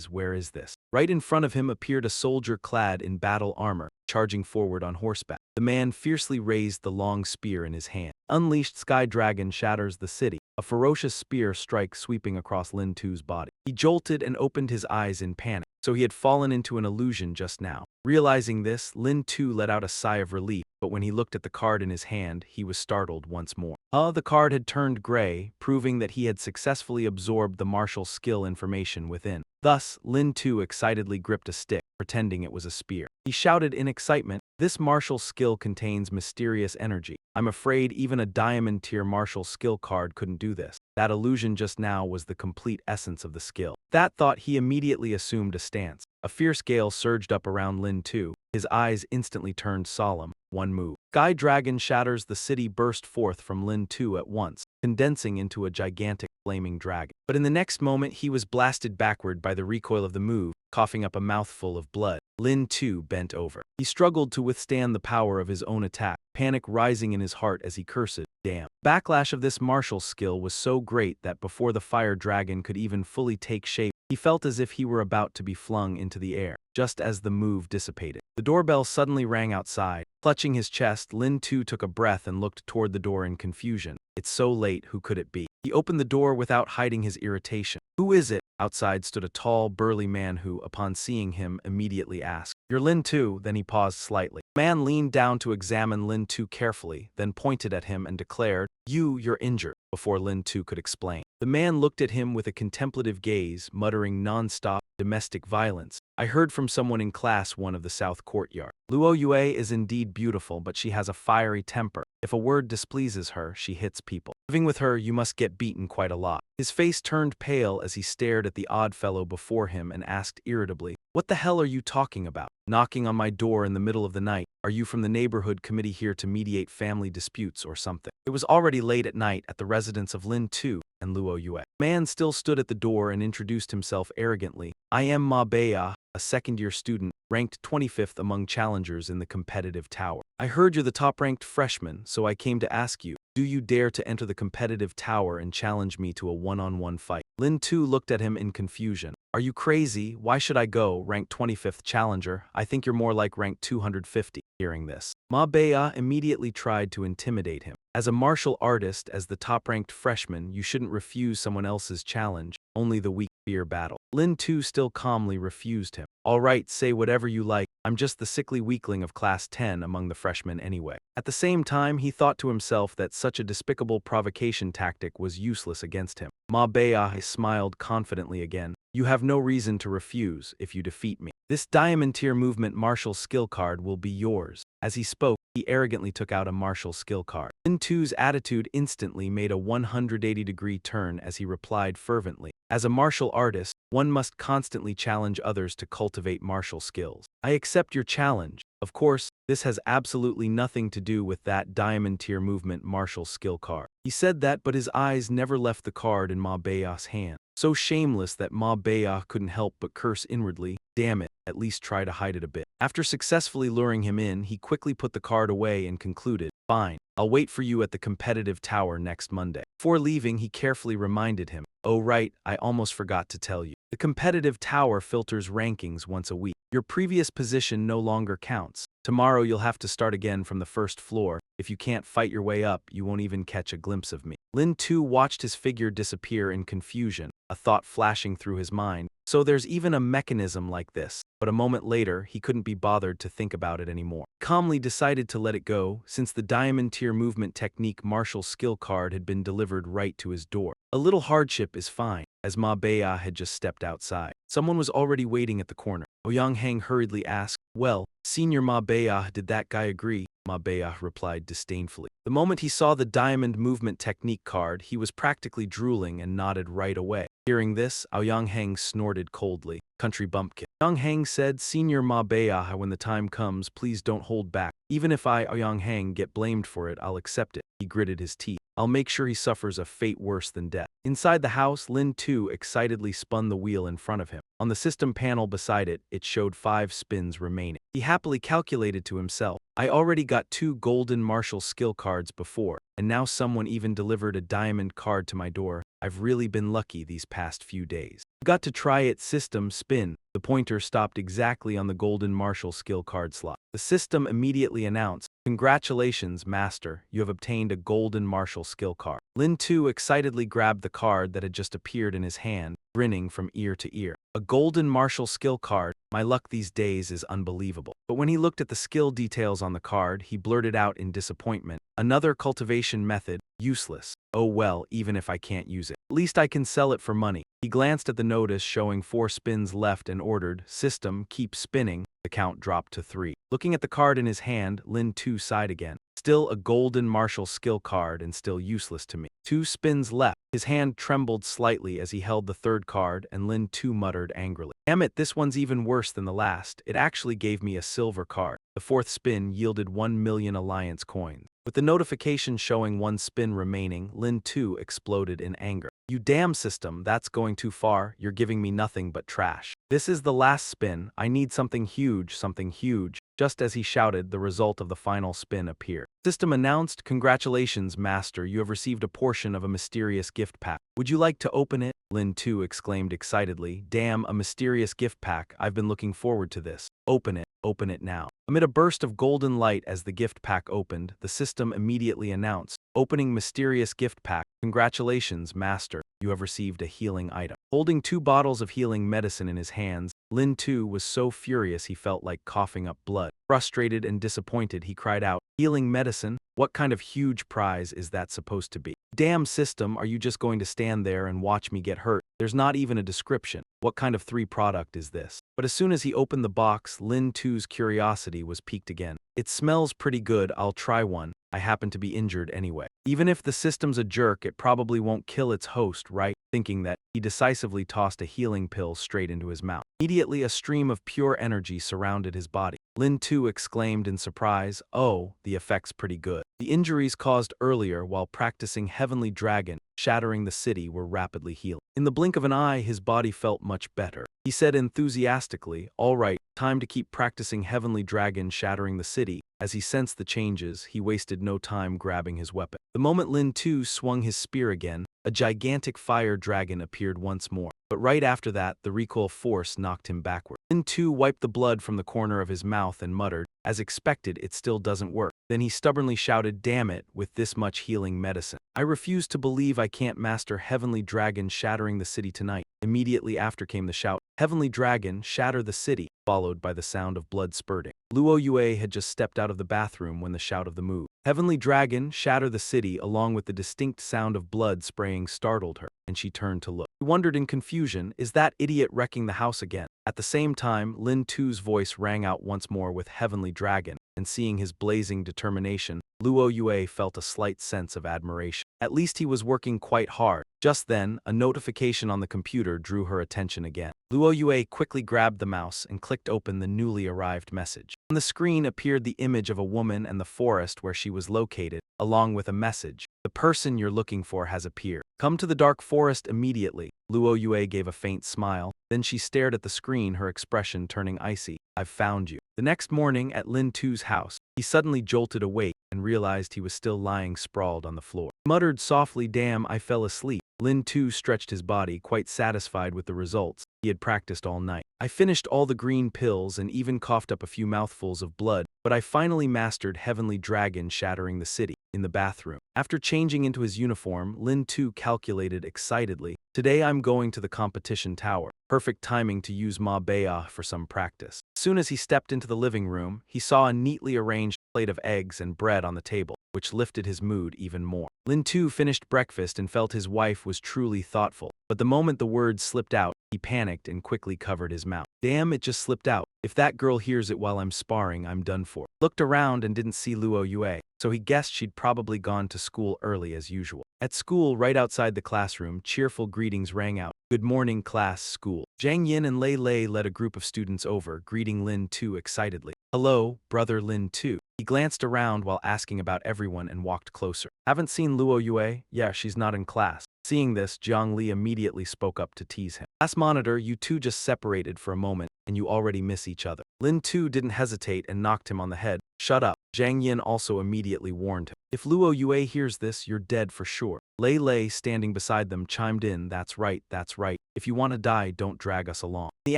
Where is this? Right in front of him appeared a soldier clad in battle armor, charging forward on horseback. The man fiercely raised the long spear in his hand. Unleashed Sky Dragon shatters the city. A ferocious spear strike sweeping across Lin too's body. He jolted and opened his eyes in panic. So he had fallen into an illusion just now. Realizing this, Lin too let out a sigh of relief, but when he looked at the card in his hand, he was startled once more. The card had turned gray, proving that he had successfully absorbed the martial skill information within. Thus, Lin too excitedly gripped a stick, pretending it was a spear. He shouted in excitement, "This martial skill contains mysterious energy. I'm afraid even a diamond tier martial skill card couldn't do this." That illusion just now was the complete essence of the skill. That thought, he immediately assumed a stance. A fierce gale surged up around Lin too. His eyes instantly turned solemn. One move. Sky Dragon shatters the city burst forth from Lin too at once, condensing into a gigantic flaming dragon. But in the next moment he was blasted backward by the recoil of the move, coughing up a mouthful of blood. Lin too bent over. He struggled to withstand the power of his own attack, panic rising in his heart as he cursed, "Damn." Backlash of this martial skill was so great that before the fire dragon could even fully take shape, he felt as if he were about to be flung into the air, just as the move dissipated. The doorbell suddenly rang outside. Clutching his chest, Lin too took a breath and looked toward the door in confusion. It's so late, who could it be? He opened the door without hiding his irritation. "Who is it?" Outside stood a tall, burly man who, upon seeing him, immediately asked, "You're Lin too?" Then he paused slightly. The man leaned down to examine Lin too carefully, then pointed at him and declared, You're injured," before Lin too could explain. The man looked at him with a contemplative gaze, muttering non-stop, "Domestic violence. I heard from someone in class 1 of the South Courtyard. Luo Yue is indeed beautiful, but she has a fiery temper. If a word displeases her, she hits people. Living with her, you must get beaten quite a lot." His face turned pale as he stared at the odd fellow before him and asked irritably, "What the hell are you talking about? Knocking on my door in the middle of the night? Are you from the neighborhood committee here to mediate family disputes or something?" It was already late at night at the residence of Lin too and Luo Yue. The man still stood at the door and introduced himself arrogantly. "I am Ma Bea, a second-year student, ranked 25th among challengers in the competitive tower. I heard you're the top-ranked freshman, so I came to ask you, do you dare to enter the competitive tower and challenge me to a one-on-one fight?" Lin too looked at him in confusion. "Are you crazy? Why should I go? Ranked 25th challenger? I think you're more like ranked 250. Hearing this, Ma Bea immediately tried to intimidate him. As a martial artist, as the top-ranked freshman, you shouldn't refuse someone else's challenge. Only the weak fear battle. Lin too still calmly refused him. "All right, say whatever you like. I'm just the sickly weakling of class 10 among the freshmen anyway." At the same time, he thought to himself that such a despicable provocation tactic was useless against him. Ma Bea smiled confidently again. You have no reason to refuse if you defeat me. This diamond tier movement martial skill card will be yours. As he spoke, he arrogantly took out a martial skill card. Lin Tu's attitude instantly made a 180-degree turn as he replied fervently. As a martial artist, one must constantly challenge others to cultivate martial skills. I accept your challenge. Of course, this has absolutely nothing to do with that diamond tier movement martial skill card. He said that, but his eyes never left the card in Ma Beya's hand. So shameless that Ma Beya couldn't help but curse inwardly. Damn it, at least try to hide it a bit. After successfully luring him in, he quickly put the card away and concluded, fine, I'll wait for you at the competitive tower next Monday. Before leaving, he carefully reminded him, oh right, I almost forgot to tell you. The competitive tower filters rankings once a week. Your previous position no longer counts. Tomorrow you'll have to start again from the first floor. If you can't fight your way up, you won't even catch a glimpse of me. Lin Tu watched his figure disappear in confusion, a thought flashing through his mind. So there's even a mechanism like this. But a moment later, he couldn't be bothered to think about it anymore. Calmly decided to let it go, since the diamond tier movement technique martial skill card had been delivered right to his door. A little hardship is fine, as Ma Beya had just stepped outside. Someone was already waiting at the corner. Ouyang Heng hurriedly asked, well, Senior Ma Beya, did that guy agree? Ma Beya replied disdainfully. The moment he saw the diamond movement technique card, he was practically drooling and nodded right away. Hearing this, Ouyang Heng snorted coldly. Country bumpkin. Ouyang Heng said, Senior Ma Beya, when the time comes, please don't hold back. Even if I, Ouyang Heng, get blamed for it, I'll accept it. He gritted his teeth. I'll make sure he suffers a fate worse than death. Inside the house, Lin Tu excitedly spun the wheel in front of him. On the system panel beside it, it showed 5 spins remaining. He happily calculated to himself, I already got 2 golden martial skill cards before, and now someone even delivered a diamond card to my door. I've really been lucky these past few days. Got to try it. System spin. The pointer stopped exactly on the golden martial skill card slot. The system immediately announced, congratulations, Master, you have obtained a golden martial skill card. Lin Tu excitedly grabbed the card that had just appeared in his hand, grinning from ear to ear. A golden martial skill card, my luck these days is unbelievable. But when he looked at the skill details on the card, he blurted out in disappointment, another cultivation method, useless. Oh well, even if I can't use it, at least I can sell it for money. He glanced at the notice showing 4 spins left and ordered, system, keep spinning. The count dropped to 3. Looking at the card in his hand, Lin Tu sighed again. Still a golden martial skill card and still useless to me. 2 spins left. His hand trembled slightly as he held the 3rd card, and Lin Tu muttered angrily, damn it, this one's even worse than the last. It actually gave me a silver card. The 4th spin yielded 1 million alliance coins. With the notification showing 1 spin remaining, Lin Tu exploded in anger. You damn system, that's going too far. You're giving me nothing but trash. This is the last spin. I need something huge, something huge. Just as he shouted, the result of the final spin appeared. System announced, congratulations, Master, you have received a portion of a mysterious gift pack. Would you like to open it? Lin Tu exclaimed excitedly, damn, a mysterious gift pack. I've been looking forward to this. Open it now. Amid a burst of golden light as the gift pack opened, the system immediately announced, opening mysterious gift pack. Congratulations, Master, you have received a healing item. Holding 2 bottles of healing medicine in his hands, Lin Tu was so furious he felt like coughing up blood. Frustrated and disappointed, he cried out, healing medicine? What kind of huge prize is that supposed to be? Damn system, are you just going to stand there and watch me get hurt? There's not even a description. What kind of 3 product is this? But as soon as he opened the box, Lin Tu's curiosity was piqued again. It smells pretty good, I'll try one. I happen to be injured anyway. Even if the system's a jerk, it probably won't kill its host, right? Thinking that, he decisively tossed a healing pill straight into his mouth. Immediately, a stream of pure energy surrounded his body. Lin Tu exclaimed in surprise, oh, the effect's pretty good. The injuries caused earlier while practicing Heavenly Dragon, shattering the city, were rapidly healed. In the blink of an eye, his body felt much better. He said enthusiastically, all right, time to keep practicing Heavenly Dragon shattering the city. As he sensed the changes, he wasted no time grabbing his weapon. The moment Lin Tu swung his spear again, a gigantic fire dragon appeared once more. But right after that, the recoil force knocked him backward. Lin Tu wiped the blood from the corner of his mouth and muttered, as expected, it still doesn't work. Then he stubbornly shouted, damn it, with this much healing medicine. I refuse to believe I can't master Heavenly Dragon shattering the city tonight. Immediately after came the shout, Heavenly Dragon, shatter the city, followed by the sound of blood spurting. Luo Yue had just stepped out of the bathroom when the shout of the move, Heavenly Dragon, shatter the city, along with the distinct sound of blood spraying startled her, and she turned to look. He wondered in confusion, is that idiot wrecking the house again? At the same time, Lin Tu's voice rang out once more with Heavenly Dragon, and seeing his blazing determination, Luo Yue felt a slight sense of admiration. At least he was working quite hard. Just then, a notification on the computer drew her attention again. Luo Yue quickly grabbed the mouse and clicked open the newly arrived message. On the screen appeared the image of a woman and the forest where she was located, along with a message. The person you're looking for has appeared. Come to the dark forest immediately. Luo Yue gave a faint smile. Then she stared at the screen, her expression turning icy. I've found you. The next morning at Lin Tu's house, he suddenly jolted awake and realized he was still lying sprawled on the floor. He muttered softly, damn, I fell asleep. Lin Tu stretched his body, quite satisfied with the results. He had practiced all night. I finished all the green pills and even coughed up a few mouthfuls of blood, but I finally mastered Heavenly Dragon shattering the city. In the bathroom, after changing into his uniform, Lin Tu calculated excitedly, today I'm going to the competition tower. Perfect timing to use Ma Bea for some practice. As soon as he stepped into the living room, he saw a neatly arranged plate of eggs and bread on the table, which lifted his mood even more. Lin Tu finished breakfast and felt his wife was truly thoughtful, but the moment the words slipped out, he panicked and quickly covered his mouth. Damn, it just slipped out. If that girl hears it while I'm sparring, I'm done for. Looked around and didn't see Luo Yue, so he guessed she'd probably gone to school early as usual. At school, right outside the classroom, cheerful greetings rang out. Good morning, class, school. Zhang Yin and Lei Lei led a group of students over, greeting Lin Tu excitedly. Hello, brother Lin Tu. He glanced around while asking about everyone and walked closer. Haven't seen Luo Yue? Yeah, she's not in class. Seeing this, Jiang Li immediately spoke up to tease him. Class monitor, you two just separated for a moment, and you already miss each other. Lin Tu didn't hesitate and knocked him on the head. Shut up. Zhang Yin also immediately warned him. If Luo Yue hears this, you're dead for sure. Lei Lei, standing beside them, chimed in, that's right, that's right. If you want to die, don't drag us along. In the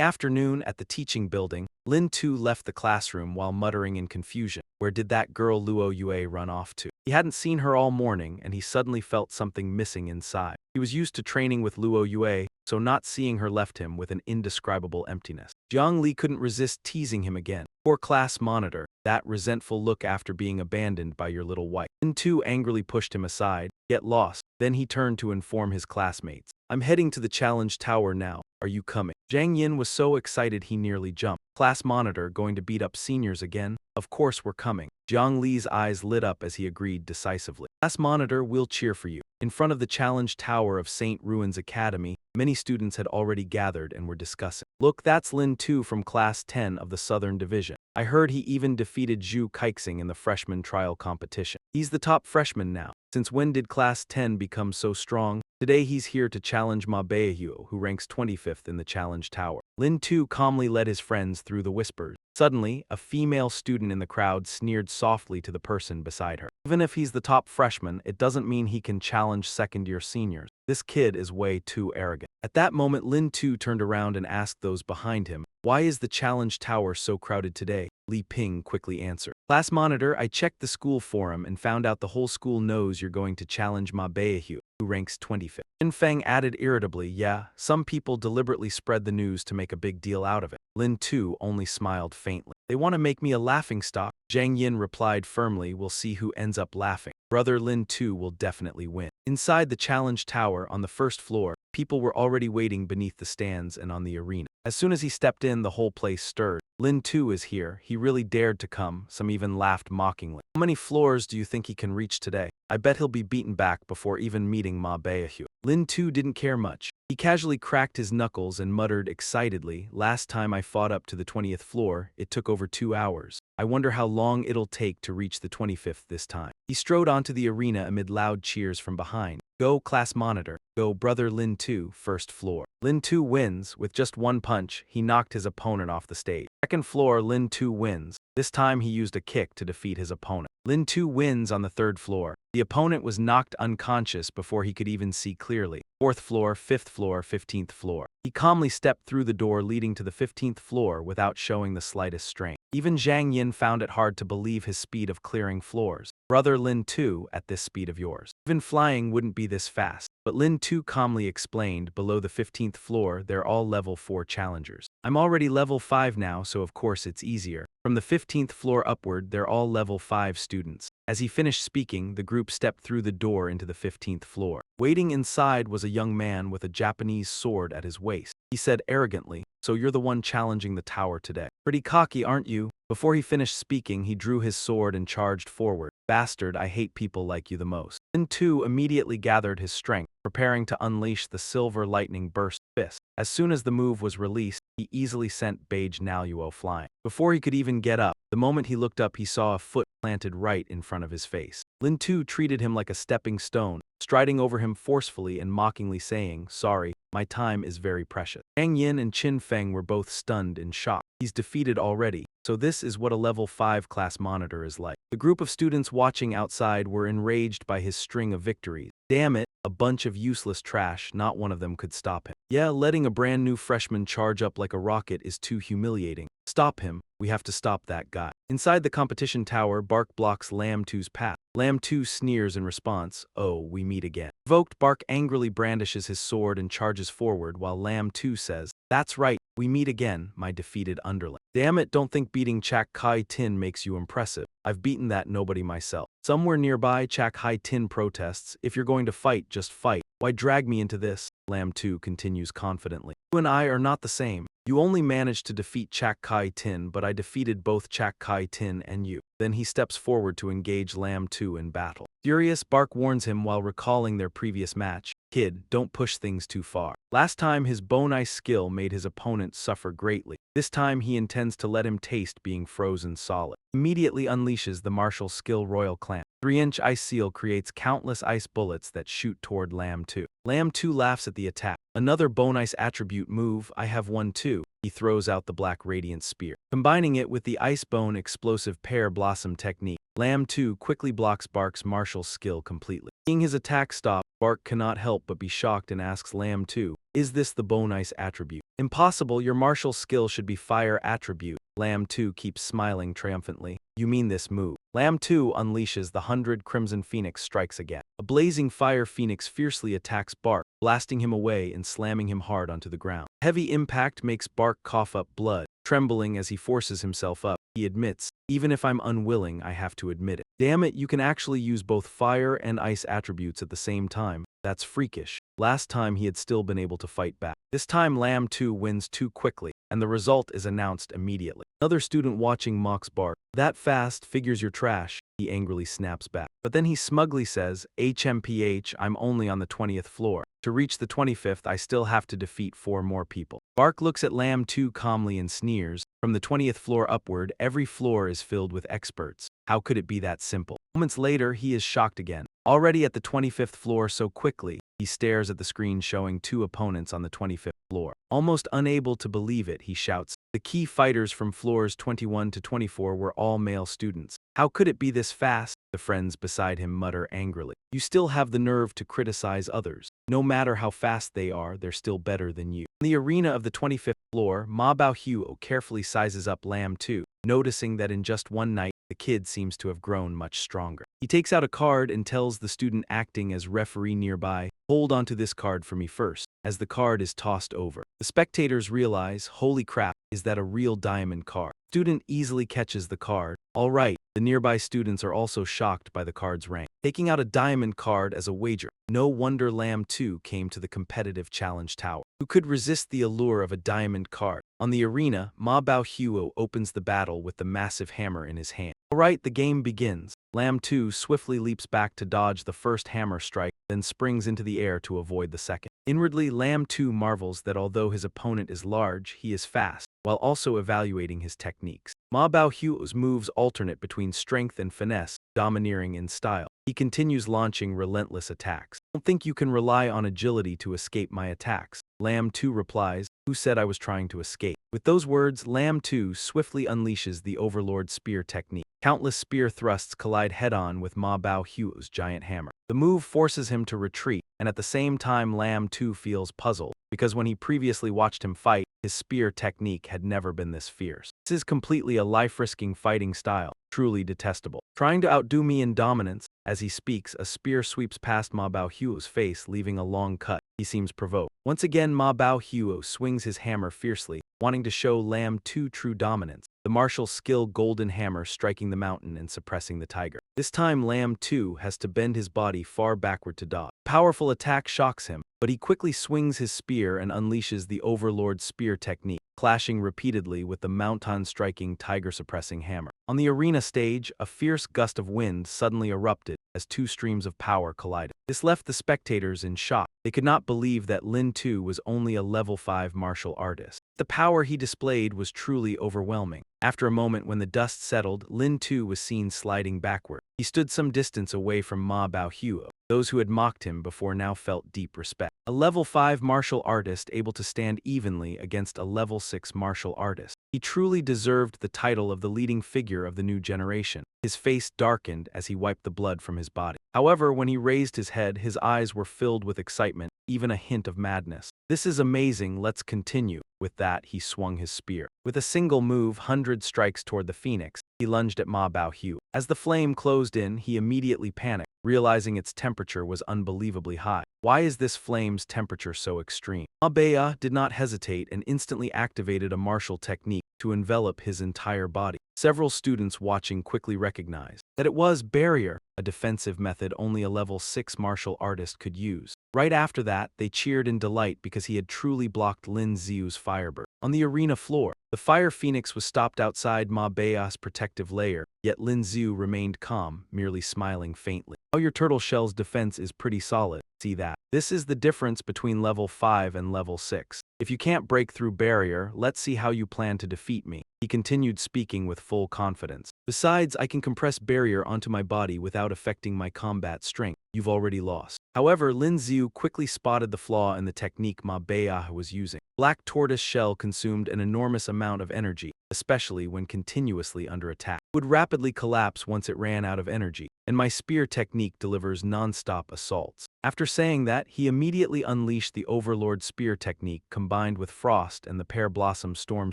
afternoon, at the teaching building, Lin Tu left the classroom while muttering in confusion. Where did that girl Luo Yue run off to? He hadn't seen her all morning, and he suddenly felt something missing inside. He was used to training with Luo Yue, so not seeing her left him with an indescribable emptiness. Jiang Li couldn't resist teasing him again. Poor class monitor, that resentful look after being abandoned by your little wife. Lin Tu angrily pushed him aside. Get lost. Then he turned to inform his classmates. I'm heading to the challenge tower now. Are you coming? Zhang Yin was so excited he nearly jumped. Class monitor, going to beat up seniors again? Of course we're coming. Jiang Li's eyes lit up as he agreed decisively. Class monitor, we'll cheer for you. In front of the challenge tower of St. Ruin's Academy, many students had already gathered and were discussing. Look, that's Lin Tu from Class 10 of the Southern Division. I heard he even defeated Zhu Keixing in the freshman trial competition. He's the top freshman now. Since when did Class 10 become so strong? Today he's here to challenge Ma Beihua, who ranks 25th in the challenge tower. Lin Tu calmly led his friends through the whispers. Suddenly, a female student in the crowd sneered softly to the person beside her. Even if he's the top freshman, it doesn't mean he can challenge second-year seniors. This kid is way too arrogant. At that moment, Lin Tu turned around and asked those behind him, why is the challenge tower so crowded today? Li Ping quickly answered. Class monitor, I checked the school forum and found out the whole school knows you're going to challenge Ma Beihua, who ranks 25th. Xin Feng added irritably, yeah, some people deliberately spread the news to make a big deal out of it. Lin Tu only smiled faintly. They want to make me a laughingstock. Zhang Yin replied firmly, we'll see who ends up laughing. Brother Lin Tu will definitely win. Inside the challenge tower on the first floor, people were already waiting beneath the stands and on the arena. As soon as he stepped in, the whole place stirred. Lin Tu is here. He really dared to come. Some even laughed mockingly. How many floors do you think he can reach today? I bet he'll be beaten back before even meeting Ma Beihua. Lin Tu didn't care much. He casually cracked his knuckles and muttered excitedly, last time I fought up to the 20th floor, it took over 2 hours. I wonder how long it'll take to reach the 25th this time. He strode onto the arena amid loud cheers from behind. Go, class monitor. Go, brother Lin Tu, first floor. Lin Tu wins. With just one punch, he knocked his opponent off the stage. Second floor, Lin Tu wins. This time he used a kick to defeat his opponent. Lin Tu wins on the third floor. The opponent was knocked unconscious before he could even see clearly. Fourth floor, fifth floor, 15th floor. He calmly stepped through the door leading to the 15th floor without showing the slightest strain. Even Zhang Yin found it hard to believe his speed of clearing floors. Brother Lin 2, at this speed of yours. Even flying wouldn't be this fast. But Lin 2 calmly explained, below the 15th floor, they're all level 4 challengers. I'm already level 5 now, so of course it's easier. From the 15th floor upward, they're all level 5 students. As he finished speaking, the group stepped through the door into the 15th floor. Waiting inside was a young man with a Japanese sword at his waist. He said arrogantly, "So you're the one challenging the tower today. Pretty cocky, aren't you?" Before he finished speaking, he drew his sword and charged forward. "Bastard, I hate people like you the most." Lin 2 immediately gathered his strength, preparing to unleash the silver lightning burst fist. As soon as the move was released, he easily sent Beige Naluo flying. Before he could even get up, the moment he looked up he saw a foot planted right in front of his face. Lin 2 treated him like a stepping stone, striding over him forcefully and mockingly saying, "Sorry, my time is very precious." Yang Yin and Qin Feng were both stunned in shock. He's defeated already, so this is what a level 5 class monitor is like. The group of students watching outside were enraged by his string of victories. Damn it, a bunch of useless trash, not one of them could stop him. Yeah, letting a brand new freshman charge up like a rocket is too humiliating. Stop him, we have to stop that guy. Inside the competition tower, Bark blocks Lamb 2's path. Lamb 2 sneers in response, "Oh, we meet again." Provoked, Bark angrily brandishes his sword and charges forward while Lamb 2 says, "That's right, we meet again, my defeated underling. Damn it, don't think beating Chak Kai Tin makes you impressive. I've beaten that nobody myself." Somewhere nearby, Chak Hai Tin protests, "If you're going to fight, just fight. Why drag me into this?" Lamb 2 continues confidently, "You and I are not the same. You only managed to defeat Chak Kai Tin, but I defeated both Chak Kai Tin and you." Then he steps forward to engage Lamb 2 in battle. Furious, Bark warns him while recalling their previous match, "Kid, don't push things too far." Last time his bone ice skill made his opponent suffer greatly. This time he intends to let him taste being frozen solid. Immediately unleashes the martial skill Royal Clamp. 3-inch ice seal creates countless ice bullets that shoot toward Lamb 2. Lamb 2 laughs at the attack. Another bone ice attribute move, "I have one too." He throws out the black radiant spear. Combining it with the ice bone explosive pear blossom technique, Lamb 2 quickly blocks Bark's martial skill completely. Seeing his attack stop, Bark cannot help but be shocked and asks Lamb 2, "Is this the bone ice attribute?" "Impossible, your martial skill should be fire attribute." Lamb 2 keeps smiling triumphantly. "You mean this move." Lamb 2 unleashes the 100 Crimson Phoenix strikes again. A blazing fire phoenix fiercely attacks Bark, blasting him away and slamming him hard onto the ground. Heavy impact makes Bark cough up blood. Trembling as he forces himself up, he admits, "Even if I'm unwilling, I have to admit it." Damn it, you can actually use both fire and ice attributes at the same time. That's freakish. Last time he had still been able to fight back. This time Lamb 2 wins too quickly, and the result is announced immediately. Another student watching mocks Bark. "That fast, figures you're trash." He angrily snaps back. But then he smugly says, "HMPH, I'm only on the 20th floor. To reach the 25th, I still have to defeat 4 more people." Bark looks at Lamb 2 calmly and sneers. From the 20th floor upward, every floor is filled with experts. How could it be that simple? Moments later, he is shocked again. Already at the 25th floor so quickly, he stares at the screen showing 2 opponents on the 25th floor. Almost unable to believe it, he shouts, "The key fighters from floors 21 to 24 were all male students. How could it be this fast?" The friends beside him mutter angrily. "You still have the nerve to criticize others. No matter how fast they are, they're still better than you." In the arena of the 25th floor, Ma Baohuo carefully sizes up Lamb 2, noticing that in just one night, the kid seems to have grown much stronger. He takes out a card and tells the student acting as referee nearby, "Hold onto this card for me first." As the card is tossed over, the spectators realize, holy crap, is that a real diamond card? Student easily catches the card. All right, the nearby students are also shocked by the card's rank, taking out a diamond card as a wager. No wonder Lamb 2 came to the competitive challenge tower. Who could resist the allure of a diamond card? On the arena, Ma Baohuo opens the battle with the massive hammer in his hand. Alright, the game begins. Lamb 2 swiftly leaps back to dodge the first hammer strike, then springs into the air to avoid the second. Inwardly, Lamb 2 marvels that although his opponent is large, he is fast, while also evaluating his techniques. Ma Baohuo's moves alternate between strength and finesse, domineering in style. He continues launching relentless attacks. "Don't think you can rely on agility to escape my attacks." Lamb 2 replies, "Who said I was trying to escape?" With those words, Lamb 2 swiftly unleashes the Overlord Spear technique. Countless spear thrusts collide head-on with Ma Baohuo's giant hammer. The move forces him to retreat, and at the same time Lamb 2 feels puzzled, because when he previously watched him fight, his spear technique had never been this fierce. This is completely a life-risking fighting style, truly detestable. Trying to outdo me in dominance, as he speaks, a spear sweeps past Ma Bao Huo's face, leaving a long cut. He seems provoked. Once again, Ma Bao Huo swings his hammer fiercely, wanting to show Lam Tu true dominance. The martial skill golden hammer striking the mountain and suppressing the tiger. This time Lam Tu has to bend his body far backward to dodge. Powerful attack shocks him, but he quickly swings his spear and unleashes the Overlord spear technique, clashing repeatedly with the Mountain striking tiger suppressing hammer. On the arena stage, a fierce gust of wind suddenly erupted as two streams of power collided. This left the spectators in shock. They could not believe that Lin Tu was only a level 5 martial artist. The power he displayed was truly overwhelming. After a moment when the dust settled, Lin Tu was seen sliding backward. He stood some distance away from Ma Bao Huo. Those who had mocked him before now felt deep respect. A level 5 martial artist able to stand evenly against a level 6 martial artist. He truly deserved the title of the leading figure of the new generation. His face darkened as he wiped the blood from his body. However, when he raised his head, his eyes were filled with excitement, even a hint of madness. This is amazing, let's continue. With that, he swung his spear. With a single move, 100 strikes toward the phoenix, he lunged at Ma Bao Huo. As the flame closed in, he immediately panicked, realizing its temperature was unbelievably high. Why is this flame's temperature so extreme? Ma Bao did not hesitate and instantly activated a martial technique to envelop his entire body. Several students watching quickly recognized that it was barrier, a defensive method only a level 6 martial artist could use. Right after that, they cheered in delight because he had truly blocked Lin Xiu's firebird. On the arena floor, the fire phoenix was stopped outside Ma Bao's protective layer, yet Lin Xiu remained calm, merely smiling faintly. Oh, your turtle shell's defense is pretty solid. See that? This is the difference between level 5 and level 6. If you can't break through barrier, let's see how you plan to defeat me. He continued speaking with full confidence. Besides, I can compress barrier onto my body without affecting my combat strength. You've already lost. However, Lin Xiu quickly spotted the flaw in the technique Ma Bao was using. Black tortoise shell consumed an enormous amount of energy, especially when continuously under attack. It would rapidly collapse once it ran out of energy, and my spear technique delivers non-stop assaults. After saying that, he immediately unleashed the Overlord spear technique combined with frost and the pear blossom storm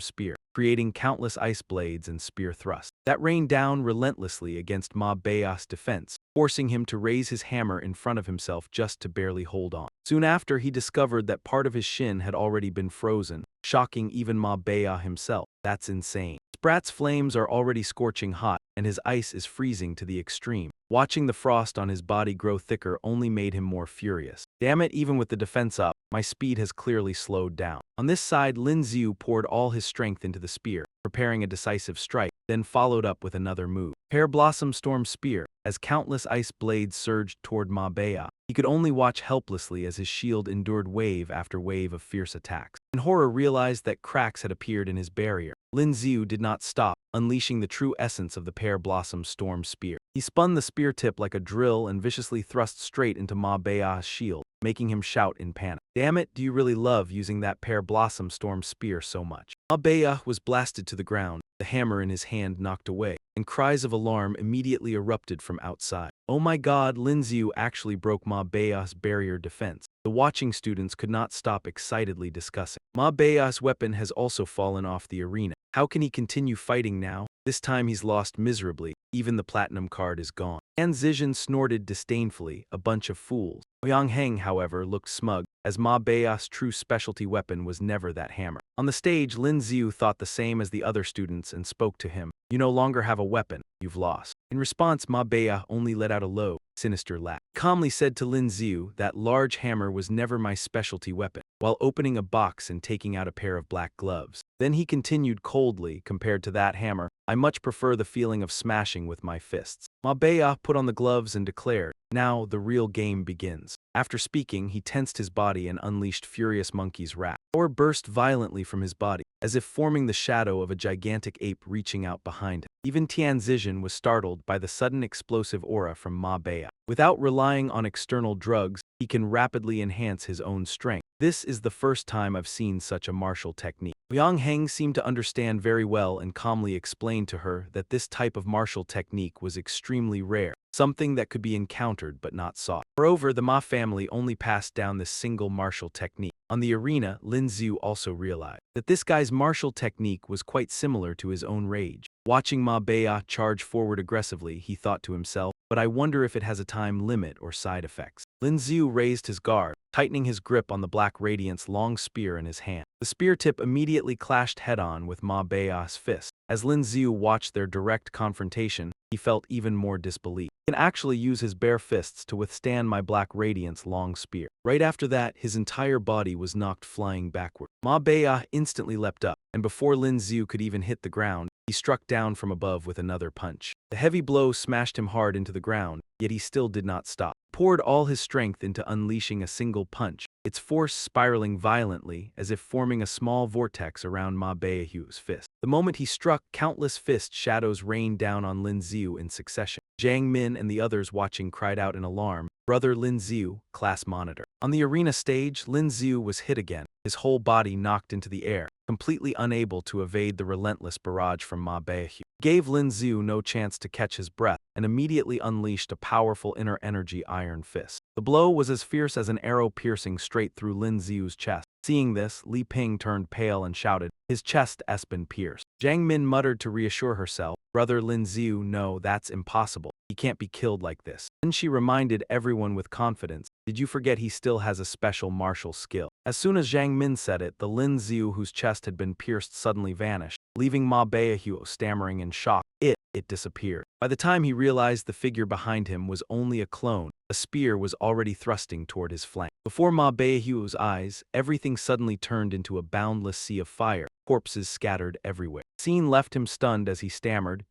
spear, creating countless ice blades and spear thrusts that rained down relentlessly against Ma Bao's defense, forcing him to raise his hammer in front of himself just to barely hold on. Soon after, he discovered that part of his shin had already been frozen, shocking even Ma Bao himself. That's insane. Sprat's flames are already scorching hot, and his ice is freezing to the extreme. Watching the frost on his body grow thicker only made him more furious. Damn it, even with the defense up, my speed has clearly slowed down. On this side, Lin Xiu poured all his strength into the spear, preparing a decisive strike, then followed up with another move. Pear Blossom Storm Spear. As countless ice blades surged toward Ma Bao, he could only watch helplessly as his shield endured wave after wave of fierce attacks. In horror, realized that cracks had appeared in his barrier. Lin Xiu did not stop, unleashing the true essence of the Pear Blossom Storm Spear. He spun the spear tip like a drill and viciously thrust straight into Ma Bao's shield, making him shout in panic. Damn it, do you really love using that Pear Blossom Storm Spear so much? Ma Bao was blasted to the ground, the hammer in his hand knocked away, and cries of alarm immediately erupted from outside. Oh my god, Lin Xiu actually broke Ma Bao's barrier defense. The watching students could not stop excitedly discussing. Ma Bao's weapon has also fallen off the arena. How can he continue fighting now? This time he's lost miserably. Even the platinum card is gone. An Zizhen snorted disdainfully, a bunch of fools. Yang Heng, however, looked smug, as Ma Bao's true specialty weapon was never that hammer. On the stage, Lin Xiu thought the same as the other students and spoke to him. You no longer have a weapon. You've lost. In response, Ma Bao only let out a low, sinister laugh. He calmly said to Lin Xiu, that large hammer was never my specialty weapon, while opening a box and taking out a pair of black gloves. Then he continued coldly, compared to that hammer, I much prefer the feeling of smashing with my fists. Ma Bao put on the gloves and declared, now the real game begins. After speaking, he tensed his body and unleashed Furious Monkey's wrath. Power burst violently from his body, as if forming the shadow of a gigantic ape reaching out behind him. Even Tian Zizhen was startled by the sudden explosive aura from Ma Bao. Without relying on external drugs, he can rapidly enhance his own strength. This is the first time I've seen such a martial technique. Yang Heng seemed to understand very well and calmly explained to her that this type of martial technique was extremely rare, something that could be encountered but not sought. Moreover, the Ma family only passed down this single martial technique. On the arena, Lin Zhu also realized that this guy's martial technique was quite similar to his own rage. Watching Ma Bea charge forward aggressively, he thought to himself, but I wonder if it has a time limit or side effects. Lin Zhu raised his guard, tightening his grip on the Black Radiant's long spear in his hand. The spear tip immediately clashed head-on with Ma Bea's fist. As Lin Zhu watched their direct confrontation, he felt even more disbelief. He can actually use his bare fists to withstand my Black Radiant's long spear. Right after that, his entire body was knocked flying backward. Ma Bea instantly leapt up, and before Lin Zhu could even hit the ground, he struck down from above with another punch. The heavy blow smashed him hard into the ground, yet he still did not stop. He poured all his strength into unleashing a single punch, its force spiraling violently as if forming a small vortex around Ma Beahu's fist. The moment he struck, countless fist shadows rained down on Lin Zhu in succession. Jiang Min and the others watching cried out in alarm, "Brother Lin Zhu, class monitor." On the arena stage, Lin Zhu was hit again, his whole body knocked into the air, completely unable to evade the relentless barrage from Ma Beihu. Gave Lin Zhu no chance to catch his breath and immediately unleashed a powerful inner energy iron fist. The blow was as fierce as an arrow piercing straight through Lin Zhu's chest. Seeing this, Li Ping turned pale and shouted, "His chest has been pierced." Jiang Min muttered to reassure herself, "Brother Lin Zhu, no, that's impossible. He can't be killed like this." Then she reminded everyone with confidence, "Did you forget he still has a special martial skill?" As soon as Jiang Min said it, the Lin Zhu whose chest had been pierced suddenly vanished, leaving Ma Beihu stammering in shock. It disappeared. By the time he realized the figure behind him was only a clone, a spear was already thrusting toward his flank. Before Ma Beihu's eyes, everything suddenly turned into a boundless sea of fire, corpses scattered everywhere. Scene left him stunned as he stammered,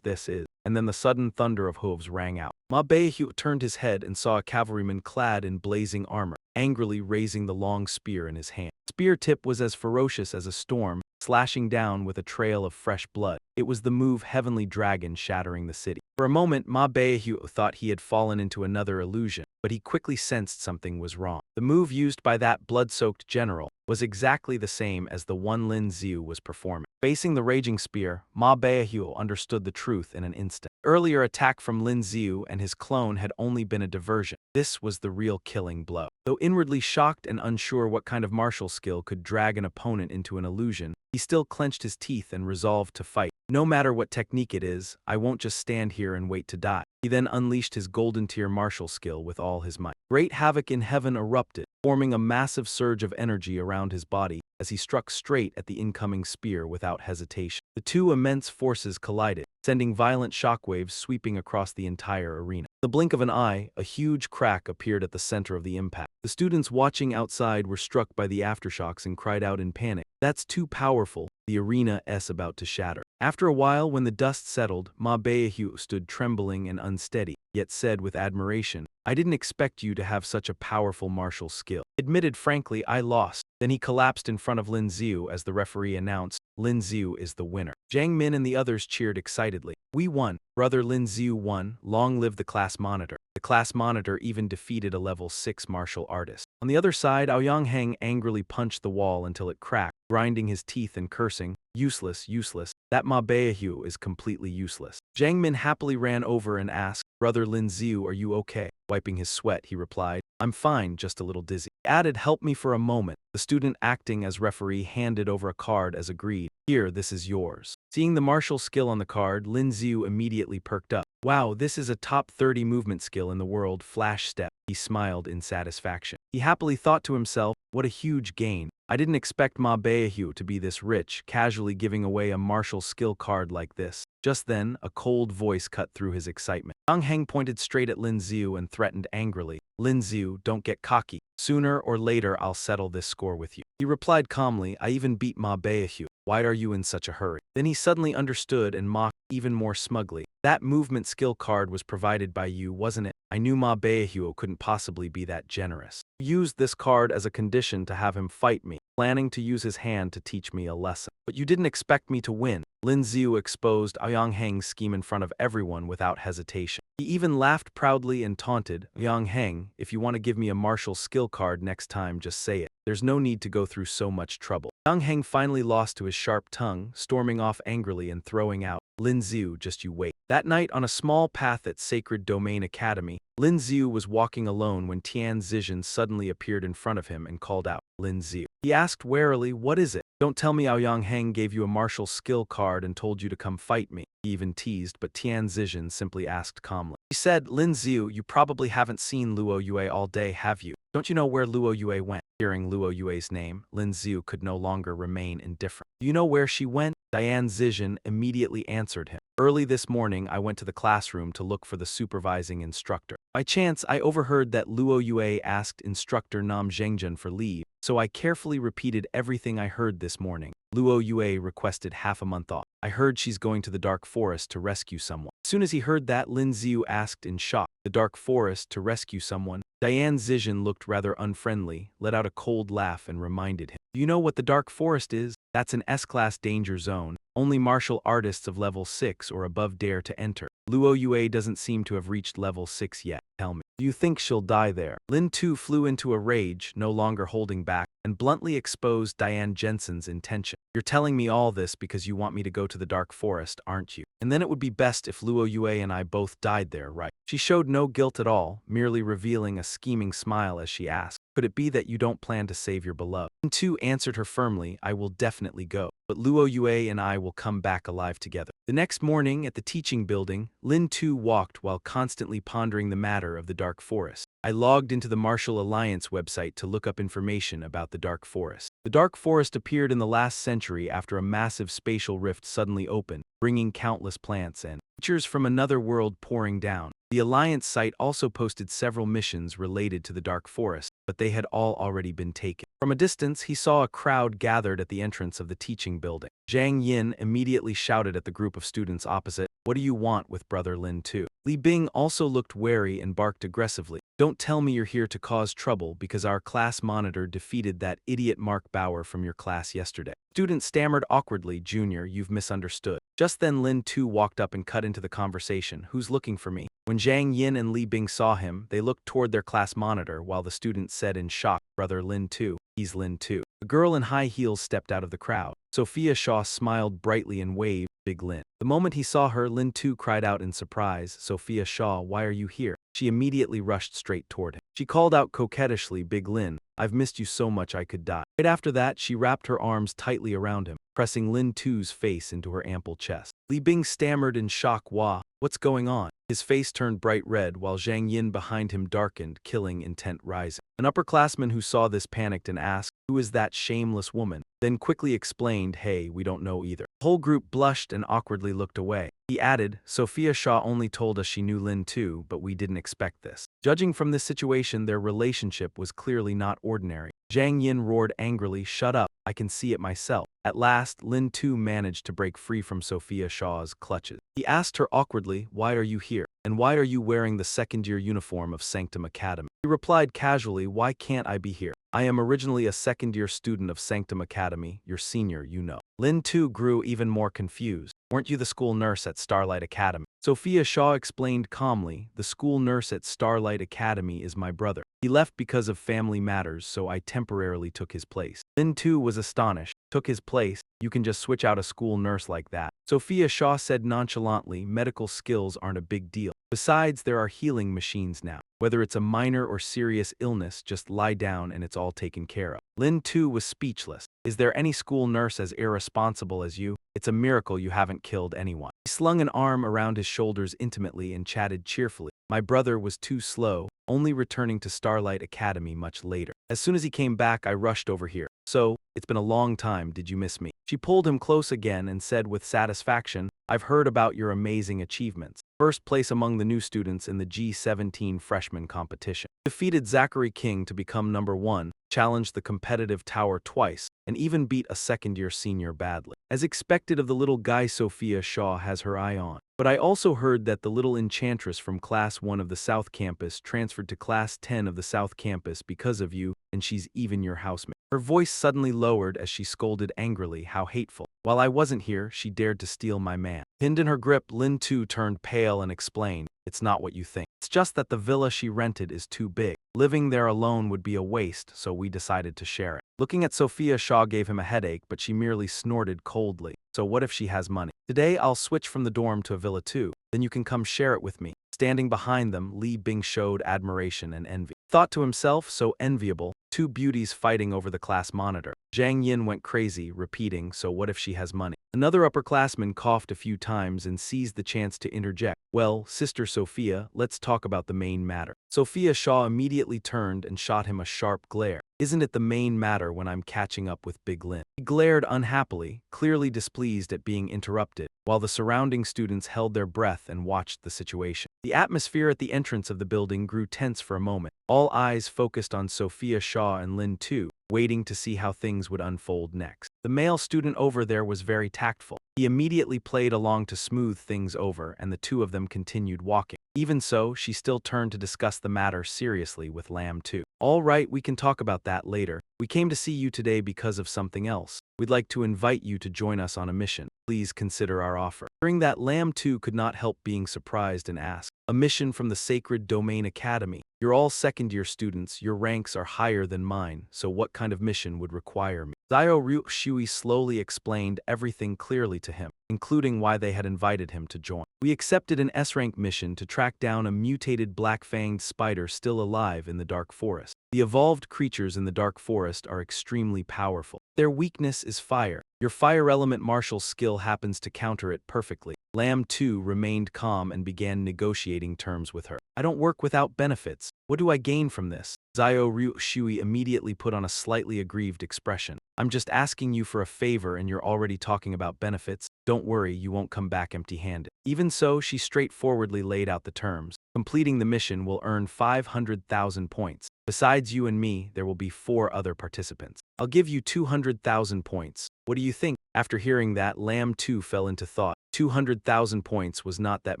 this is," and then the sudden thunder of hooves rang out. Ma Beihu turned his head and saw a cavalryman clad in blazing armor, angrily raising the long spear in his hand. The spear tip was as ferocious as a storm, slashing down with a trail of fresh blood. It was the move Heavenly Dragon shattering the city. For a moment, Ma Beihu thought he had fallen into another illusion, but he quickly sensed something was wrong. The move used by that blood-soaked general was exactly the same as the one Lin Zhu was performing. Facing the raging spear, Ma Beihu understood the truth in an instant. Earlier attack from Lin Zhu and his clone had only been a diversion. This was the real killing blow. Though inwardly shocked and unsure what kind of martial skill could drag an opponent into an illusion, he still clenched his teeth and resolved to fight. "No matter what technique it is, I won't just stand here and wait to die." He then unleashed his golden tier martial skill with all his might. Great havoc in heaven erupted, forming a massive surge of energy around his body as he struck straight at the incoming spear without hesitation. The two immense forces collided, sending violent shockwaves sweeping across the entire arena. In the blink of an eye, a huge crack appeared at the center of the impact. The students watching outside were struck by the aftershocks and cried out in panic, "That's too powerful. The arena is about to shatter." After a while, when the dust settled, Ma Beihu stood trembling and unsteady, yet said with admiration, "I didn't expect you to have such a powerful martial skill." Admitted frankly, "I lost." Then he collapsed in front of Lin Zhu as the referee announced, "Lin Zhu is the winner." Jiang Min and the others cheered excitedly. "We won. Brother Lin Zhu won. Long live the class monitor." The class monitor even defeated a level 6 martial artist. On the other side, Aoyang Heng angrily punched the wall until it cracked, grinding his teeth and cursing, "Useless, useless. That Ma Beihu is completely useless." Jiang Min happily ran over and asked, "Brother Lin Zhu, are you okay?" Wiping his sweat, he replied, "I'm fine, just a little dizzy." He added, "Help me for a moment." The student acting as referee handed over a card as agreed. "Here, this is yours." Seeing the martial skill on the card, Lin Zhu immediately perked up. "Wow, this is a top 30 movement skill in the world, flash step." He smiled in satisfaction. He happily thought to himself, "What a huge gain. I didn't expect Ma Beihu to be this rich, casually giving away a martial skill card like this." Just then, a cold voice cut through his excitement. Yang Heng pointed straight at Lin Zhu and threatened angrily, "Lin Zhu, don't get cocky. Sooner or later I'll settle this score with you." He replied calmly, "I even beat Ma Beihu. Why are you in such a hurry?" Then he suddenly understood and mocked even more smugly. "That movement skill card was provided by you, wasn't it? I knew Ma Beihu couldn't possibly be that generous. You used this card as a condition to have him fight me, planning to use his hand to teach me a lesson. But you didn't expect me to win." Lin Zhu exposed Aoyang Heng's scheme in front of everyone without hesitation. He even laughed proudly and taunted, "Aoyang Heng, if you want to give me a martial skill card next time, just say it. There's no need to go through so much trouble." Yang Heng finally lost to his sharp tongue, storming off angrily and throwing out, Lin Xiu, just you wait. That night on a small path at Sacred Domain Academy, Lin Xiu was walking alone when Tian Zizhen suddenly appeared in front of him and called out, Lin Xiu. He asked warily, what is it? Don't tell me Aoyang Heng gave you a martial skill card and told you to come fight me. He even teased, but Tian Zizhen simply asked calmly. She said, Lin Xiu, you probably haven't seen Luo Yue all day, have you? Don't you know where Luo Yue went? Hearing Luo Yue's name, Lin Xiu could no longer remain indifferent. Do you know where she went? Tian Zizhen immediately answered him. Early this morning, I went to the classroom to look for the supervising instructor. By chance, I overheard that Luo Yue asked instructor Nam Zhengzhen for leave, so I carefully repeated everything I heard this morning. Luo Yue requested half a month off. I heard she's going to the dark forest to rescue someone. As soon as he heard that, Lin Xiu asked in shock, the dark forest to rescue someone? Tian Zizhen looked rather unfriendly, let out a cold laugh and reminded him. Do you know what the dark forest is? That's an S-class danger zone. Only martial artists of level 6 or above dare to enter. Luo Yue doesn't seem to have reached level 6 yet. Tell me, do you think she'll die there? Lin Tu flew into a rage, no longer holding back, and bluntly exposed Diane Jensen's intention. You're telling me all this because you want me to go to the dark forest, aren't you? And then it would be best if Luo Yue and I both died there, right? She showed no guilt at all, merely revealing a scheming smile as she asked, could it be that you don't plan to save your beloved? Lin Tu answered her firmly, I will definitely go, but Luo Yue and I will come back alive together. The next morning at the teaching building, Lin Tu walked while constantly pondering the matter of the dark forest. I logged into the Martial Alliance website to look up information about the dark forest. The dark forest appeared in the last century after a massive spatial rift suddenly opened, bringing countless plants and creatures from another world pouring down. The Alliance site also posted several missions related to the dark forest, but they had all already been taken. From a distance, he saw a crowd gathered at the entrance of the teaching building. Zhang Yin immediately shouted at the group of students opposite, what do you want with Brother Lin Tu? Li Bing also looked wary and barked aggressively. Don't tell me you're here to cause trouble because our class monitor defeated that idiot Mark Bauer from your class yesterday. Student stammered awkwardly, Junior, you've misunderstood. Just then Lin Tu walked up and cut into the conversation, who's looking for me? When Zhang Yin and Li Bing saw him, they looked toward their class monitor while the student said in shock, Brother Lin Tu, he's Lin Tu. A girl in high heels stepped out of the crowd. Sophia Shaw smiled brightly and waved, Big Lin. The moment he saw her, Lin Tu cried out in surprise, Sophia Shaw, why are you here? She immediately rushed straight toward him. She called out coquettishly, Big Lin, I've missed you so much I could die. Right after that, she wrapped her arms tightly around him, pressing Lin Tu's face into her ample chest. Li Bing stammered in shock, Wah, what's going on? His face turned bright red while Zhang Yin behind him darkened, killing intent rising. An upperclassman who saw this panicked and asked, who is that shameless woman? Then quickly explained, hey, we don't know either. The whole group blushed and awkwardly looked away. He added, Sophia Shaw only told us she knew Lin Tu, but we didn't expect this. Judging from this situation, their relationship was clearly not ordinary. Zhang Yin roared angrily, shut up, I can see it myself. At last, Lin Tu managed to break free from Sophia Shaw's clutches. He asked her awkwardly, why are you here? And why are you wearing the second-year uniform of Sanctum Academy? He replied casually, why can't I be here? I am originally a second-year student of Sanctum Academy, your senior, you know. Lin Tu grew even more confused. Weren't you the school nurse at Starlight Academy? Sophia Shaw explained calmly, the school nurse at Starlight Academy is my brother. He left because of family matters, so I temporarily took his place. Lin Tu was astonished. Took his place? You can just switch out a school nurse like that. Sophia Shaw said nonchalantly, medical skills aren't a big deal. Besides, there are healing machines now. Whether it's a minor or serious illness, just lie down and it's all taken care of. Lin Tu was speechless. Is there any school nurse as irresponsible as you? It's a miracle you haven't killed anyone. He slung an arm around his shoulders intimately and chatted cheerfully. My brother was too slow, only returning to Starlight Academy much later. As soon as he came back, I rushed over here. So, it's been a long time, did you miss me? She pulled him close again and said with satisfaction, I've heard about your amazing achievements. First place among the new students in the G17 freshman competition. Defeated Zachary King to become number 1, challenged the competitive tower twice, and even beat a second-year senior badly. As expected of the little guy Sophia Shaw has her eye on. But I also heard that the little enchantress from Class 1 of the South Campus transferred to Class 10 of the South Campus because of you, and she's even your housemate. Her voice suddenly lowered as she scolded angrily, how hateful. While I wasn't here, she dared to steal my man. Pinned in her grip, Lin Tu turned pale and explained, it's not what you think. It's just that the villa she rented is too big. Living there alone would be a waste, so we decided to share it. Looking at Sophia Shaw gave him a headache, but she merely snorted coldly. so what if she has money? Today I'll switch from the dorm to a villa too, then you can come share it with me. Standing behind them, Li Bing showed admiration and envy. Thought to himself, so enviable, two beauties fighting over the class monitor. Zhang Yin went crazy, repeating, so what if she has money? Another upperclassman coughed a few times and seized the chance to interject. Well, Sister Sophia, let's talk about the main matter. Sophia Shaw immediately turned and shot him a sharp glare. Isn't it the main matter when I'm catching up with Big Lynn? He glared unhappily, clearly displeased at being interrupted, while the surrounding students held their breath and watched the situation. The atmosphere at the entrance of the building grew tense for a moment. All eyes focused on Sophia Shaw and Lynn too, waiting to see how things would unfold next. The male student over there was very tactful. He immediately played along to smooth things over, and the two of them continued walking. Even so, she still turned to discuss the matter seriously with Lam too. All right, we can talk about that later. We came to see you today because of something else. We'd like to invite you to join us on a mission. Please consider our offer. During that, Lam too could not help being surprised and asked, a mission from the Sacred Domain Academy. You're all second-year students, your ranks are higher than mine, so what kind of mission would require me? Zhao Ryu Shui slowly explained everything clearly to him, including why they had invited him to join. We accepted an S-rank mission to track down a mutated black-fanged spider still alive in the Dark Forest. The evolved creatures in the Dark Forest are extremely powerful. Their weakness is fire. Your fire element martial skill happens to counter it perfectly. Lam too remained calm and began negotiating terms with her. I don't work without benefits. What do I gain from this? Zhao Ryu Shui immediately put on a slightly aggrieved expression. I'm just asking you for a favor and you're already talking about benefits. Don't worry, you won't come back empty-handed. Even so, she straightforwardly laid out the terms. Completing the mission will earn 500,000 points. Besides you and me, there will be 4 other participants. I'll give you 200,000 points. What do you think? After hearing that, Lam too fell into thought. 200,000 points was not that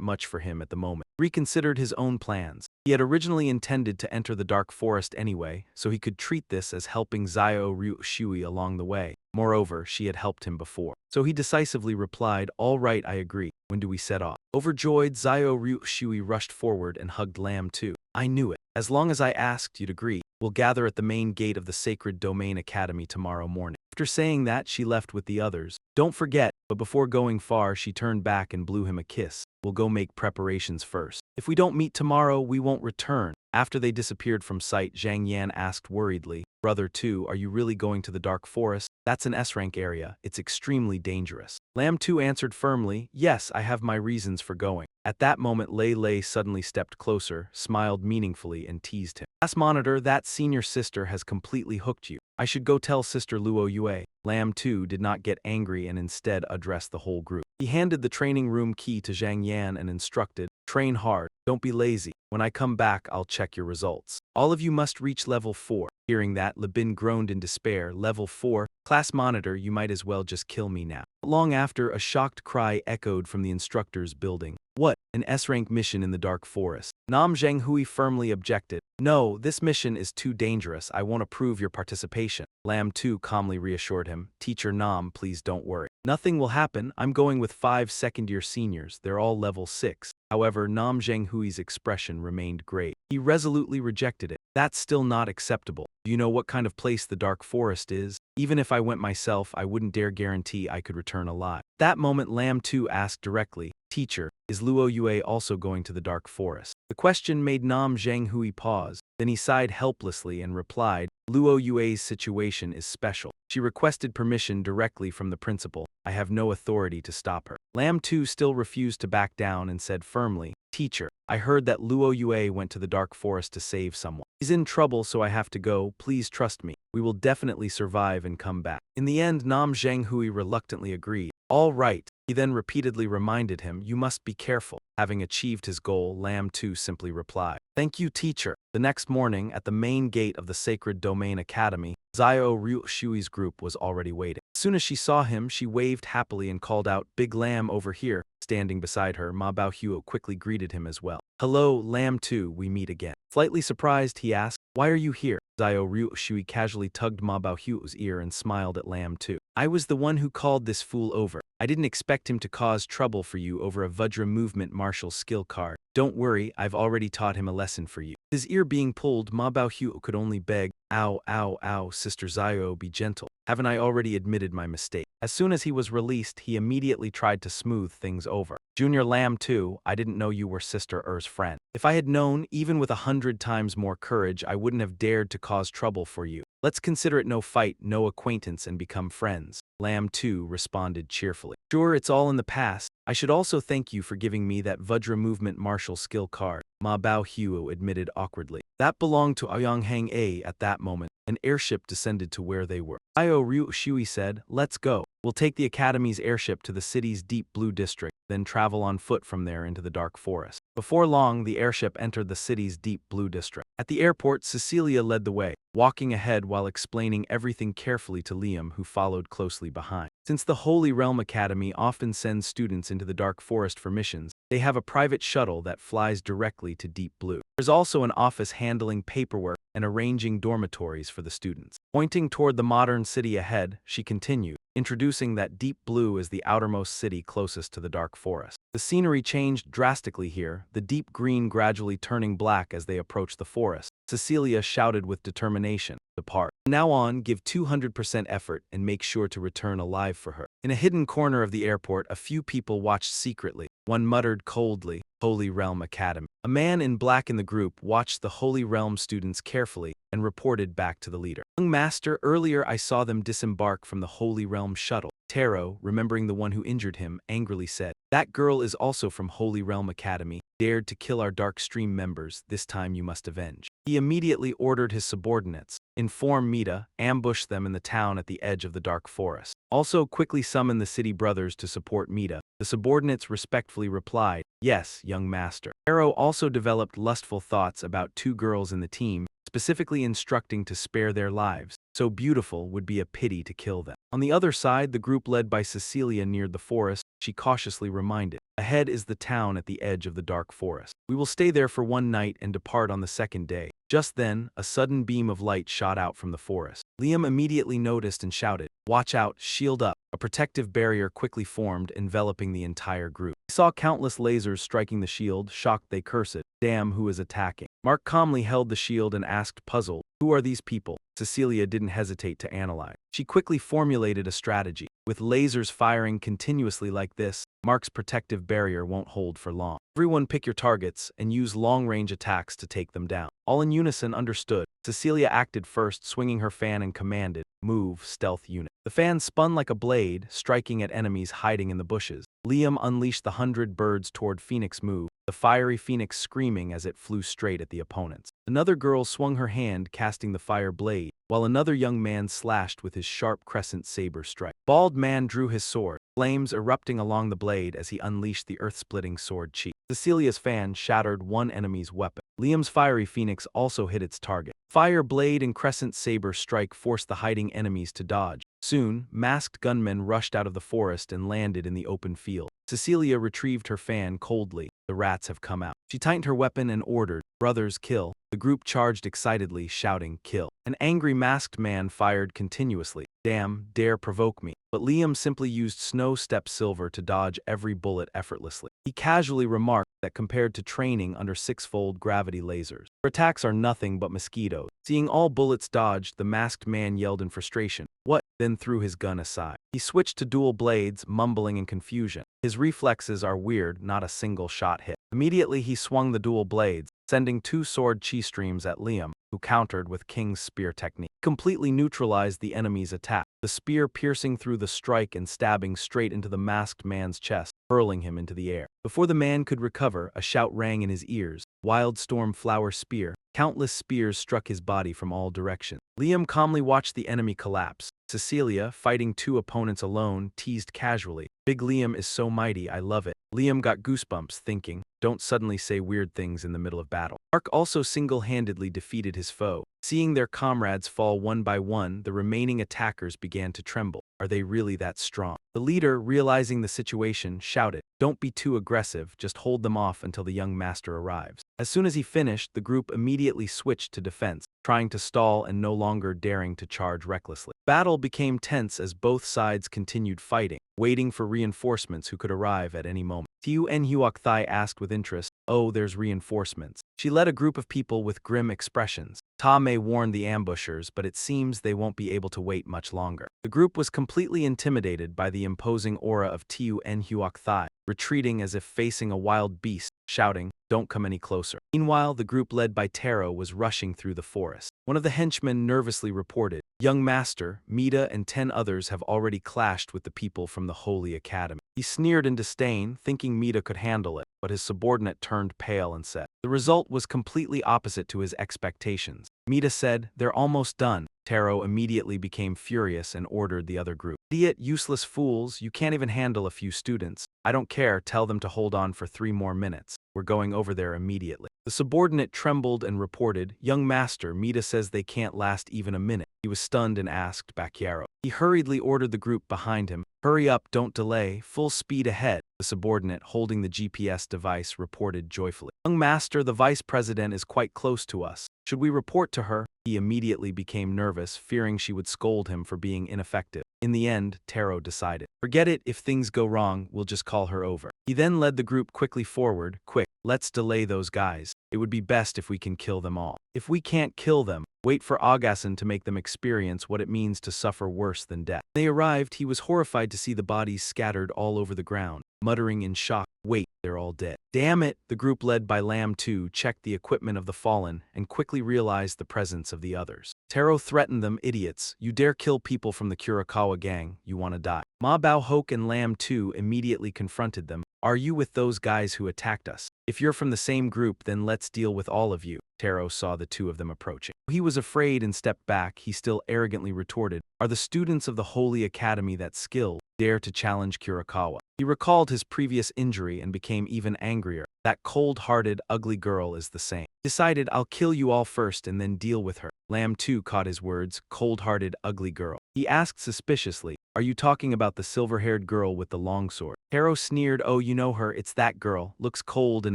much for him at the moment. Reconsidered his own plans. He had originally intended to enter the Dark Forest anyway, so he could treat this as helping Zhao Ryu Shui along the way. Moreover, she had helped him before. So he decisively replied, all right, I agree. When do we set off? Overjoyed, Zhao Ryu Shui rushed forward and hugged Lam too. I knew it. As long as I asked, you'd agree. We'll gather at the main gate of the Sacred Domain Academy tomorrow morning. After saying that, she left with the others. Don't forget, but before going far, she turned back and blew him a kiss. We'll go make preparations first. If we don't meet tomorrow, we won't return. After they disappeared from sight, Zhang Yan asked worriedly, Brother too, are you really going to the Dark Forest? That's an S-rank area. It's extremely dangerous. Lam too answered firmly, yes, I have my reasons for going. At that moment, Lei Lei suddenly stepped closer, smiled meaningfully, and teased him. Class monitor, that senior sister has completely hooked you. I should go tell Sister Luo Yue. Lam too did not get angry and instead addressed the whole group. He handed the training room key to Zhang Yan and instructed, train hard, don't be lazy. When I come back, I'll check your results. All of you must reach level 4. Hearing that, Bin groaned in despair. Level 4? Class monitor, you might as well just kill me now. Long after, a shocked cry echoed from the instructor's building. What? An S-rank mission in the Dark Forest? Nam Zhenghui firmly objected. No, this mission is too dangerous. I won't approve your participation. Lam too calmly reassured him. Teacher Nam, please don't worry. Nothing will happen. I'm going with 5 second-year seniors. They're all level 6. However, Nam Zhenghui's expression remained grave. He resolutely rejected it. That's still not acceptable. Do you know what kind of place the Dark Forest is? Even if I went myself, I wouldn't dare guarantee I could return alive. That moment, Lam too asked directly, Teacher, is Luo Yue also going to the Dark Forest? The question made Nam Zhenghui pause. Then he sighed helplessly and replied, Luo Yue's situation is special. She requested permission directly from the principal. I have no authority to stop her. Lam too still refused to back down and said firmly, Teacher, I heard that Luo Yue went to the Dark Forest to save someone. He's in trouble, so I have to go. Please trust me. We will definitely survive and come back. In the end, Nam Zhenghui reluctantly agreed. All right. He then repeatedly reminded him, you must be careful. Having achieved his goal, Lam too simply replied, Thank you, teacher. The next morning, at the main gate of the Sacred Domain Academy, Zhao Ryu Shui's group was already waiting. As soon as she saw him, she waved happily and called out, Big Lam over here. Standing beside her, Ma Baohuo quickly greeted him as well. Hello, Lam too, we meet again. Slightly surprised, he asked, Why are you here? Zhao Ryu Shui casually tugged Ma Baohuo's ear and smiled at Lam too. I was the one who called this fool over. I didn't expect him to cause trouble for you over a Vajra movement martial skill card. Don't worry, I've already taught him a lesson for you. His ear being pulled, Ma Baohuo could only beg, Ow, ow, ow, Sister Zhao, be gentle. Haven't I already admitted my mistake? As soon as he was released, he immediately tried to smooth things over. Junior Lamb too, I didn't know you were Sister Er's friend. If I had known, even with 100 times more courage, I wouldn't have dared to cause trouble for you. Let's consider it no fight, no acquaintance, and become friends. Lamb too responded cheerfully. Sure, it's all in the past. I should also thank you for giving me that Vajra movement martial skill card, Ma Bao Huo admitted awkwardly. That belonged to Aoyang Hang A at that moment. An airship descended to where they were. Io Ryu Shui said, "Let's go. We'll take the Academy's airship to the city's deep blue district, then travel on foot from there into the dark forest." Before long, the airship entered the city's deep blue district. At the airport, Cecilia led the way, walking ahead while explaining everything carefully to Liam, who followed closely behind. Since the Holy Realm Academy often sends students into the dark forest for missions, they have a private shuttle that flies directly to Deep Blue. There's also an office handling paperwork and arranging dormitories for the students. Pointing toward the modern city ahead, she continued, introducing that Deep Blue as the outermost city closest to the dark forest. The scenery changed drastically here, the deep green gradually turning black as they approached the forest. Cecilia shouted with determination, "Depart. From now on, give 200% effort and make sure to return alive for her." In a hidden corner of the airport, a few people watched secretly. One muttered coldly, "Holy Realm Academy." A man in black in the group watched the Holy Realm students carefully and reported back to the leader. "Young Master, earlier I saw them disembark from the Holy Realm shuttle." Taro, remembering the one who injured him, angrily said, "That girl is also from Holy Realm Academy, dared to kill our Dark Stream members, this time you must avenge." He immediately ordered his subordinates, "Inform Mita, ambush them in the town at the edge of the dark forest. Also quickly summon the city brothers to support Mita." The subordinates respectfully replied, "Yes, young master." Taro also developed lustful thoughts about two girls in the team, specifically instructing to spare their lives. So beautiful would be a pity to kill them. On the other side, the group led by Cecilia neared the forest. She cautiously reminded, "Ahead is the town at the edge of the dark forest. We will stay there for one night and depart on the second day." Just then, a sudden beam of light shot out from the forest. Liam immediately noticed and shouted, "Watch out, shield up." A protective barrier quickly formed, enveloping the entire group. He saw countless lasers striking the shield. Shocked, they cursed, "Damn, who is attacking?" Mark calmly held the shield and asked, puzzled, "Who are these people?" Cecilia didn't hesitate to analyze. She quickly formulated a strategy. With lasers firing continuously like this, Mark's protective barrier won't hold for long. Everyone pick your targets and use long-range attacks to take them down. All in unison understood. Cecilia acted first, swinging her fan and commanded, "Move, stealth unit." The fan spun like a blade, striking at enemies hiding in the bushes. Liam unleashed the 100 birds toward Phoenix Move, the fiery phoenix screaming as it flew straight at the opponents. Another girl swung her hand, casting the fire blade, while another young man slashed with his sharp crescent saber strike. Bald Man drew his sword, flames erupting along the blade as he unleashed the earth-splitting sword chi. Cecilia's fan shattered one enemy's weapon. Liam's fiery phoenix also hit its target. Fire blade and crescent saber strike forced the hiding enemies to dodge. Soon, masked gunmen rushed out of the forest and landed in the open field. Cecilia retrieved her fan coldly. "The rats have come out." She tightened her weapon and ordered, "Brothers, kill." The group charged excitedly, shouting, "Kill." An angry masked man fired continuously. "Damn, dare provoke me." But Liam simply used Snow Step Silver to dodge every bullet effortlessly. He casually remarked that compared to training under six-fold gravity lasers, her attacks are nothing but mosquitoes. Seeing all bullets dodged, the masked man yelled in frustration, "What?" then threw his gun aside. He switched to dual blades, mumbling in confusion. His reflexes are weird, not a single shot hit. Immediately he swung the dual blades, sending two sword chi streams at Liam, who countered with King's Spear technique. Completely neutralized the enemy's attack, the spear piercing through the strike and stabbing straight into the masked man's chest, hurling him into the air. Before the man could recover, a shout rang in his ears, "Wildstorm Flower Spear." Countless spears struck his body from all directions. Liam calmly watched the enemy collapse. Cecilia, fighting two opponents alone, teased casually, "Big Liam is so mighty, I love it." Liam got goosebumps, thinking, "Don't suddenly say weird things in the middle of battle." Mark also single-handedly defeated his foe. Seeing their comrades fall one by one, the remaining attackers began to tremble. Are they really that strong? The leader, realizing the situation, shouted, "Don't be too aggressive, just hold them off until the young master arrives." As soon as he finished, the group immediately switched to defense, trying to stall and no longer daring to charge recklessly. Battle became tense as both sides continued fighting, waiting for reinforcements who could arrive at any moment. Tiu En Huok Thai asked with interest, "Oh, there's reinforcements." She led a group of people with grim expressions. Ta Mei warned the ambushers, but it seems they won't be able to wait much longer. The group was completely intimidated by the imposing aura of Tu En Huoc Thai, retreating as if facing a wild beast, shouting, "Don't come any closer." Meanwhile, the group led by Taro was rushing through the forest. One of the henchmen nervously reported, "Young master, Mita and 10 others have already clashed with the people from the Holy Academy." He sneered in disdain, thinking Mita could handle it, but his subordinate turned pale and said. The result was completely opposite to his expectations. Mita said, "They're almost done." Taro immediately became furious and ordered the other group. "Idiot, useless fools, you can't even handle a few students. I don't care, tell them to hold on for 3 more minutes. We're going over there immediately." The subordinate trembled and reported, "Young master, Mita says they can't last even a minute." He was stunned and asked Bacchiaro. He hurriedly ordered the group behind him, "Hurry up, don't delay, full speed ahead." The subordinate, holding the GPS device, reported joyfully, "Young master, the vice president is quite close to us. Should we report to her?" He immediately became nervous, fearing she would scold him for being ineffective. In the end, Taro decided, "Forget it, if things go wrong, we'll just call her over." He then led the group quickly forward. "Quick, let's delay those guys. It would be best if we can kill them all. If we can't kill them, wait for Agassen to make them experience what it means to suffer worse than death." When they arrived, he was horrified to see the bodies scattered all over the ground, muttering in shock, "Wait, they're all dead." Damn it! The group led by Lam 2 checked the equipment of the fallen and quickly realized the presence of the others. Taro threatened them, "Idiots, you dare kill people from the Kurikawa gang, you want to die." Ma Bao Hoke and Lam 2 immediately confronted them. "Are you with those guys who attacked us? If you're from the same group, then let's deal with all of you." Taro saw the 2 of them approaching. He was afraid and stepped back. He still arrogantly retorted, "Are the students of the Holy Academy that skilled? Dare to challenge Kurikawa?" He recalled his previous injury and became even angrier. That cold-hearted, ugly girl is the same. He decided, "I'll kill you all first and then deal with her." Lam 2 caught his words, "Cold-hearted, ugly girl." He asked suspiciously, "Are you talking about the silver-haired girl with the longsword?" Taro sneered, "Oh, you know her, it's that girl. Looks cold and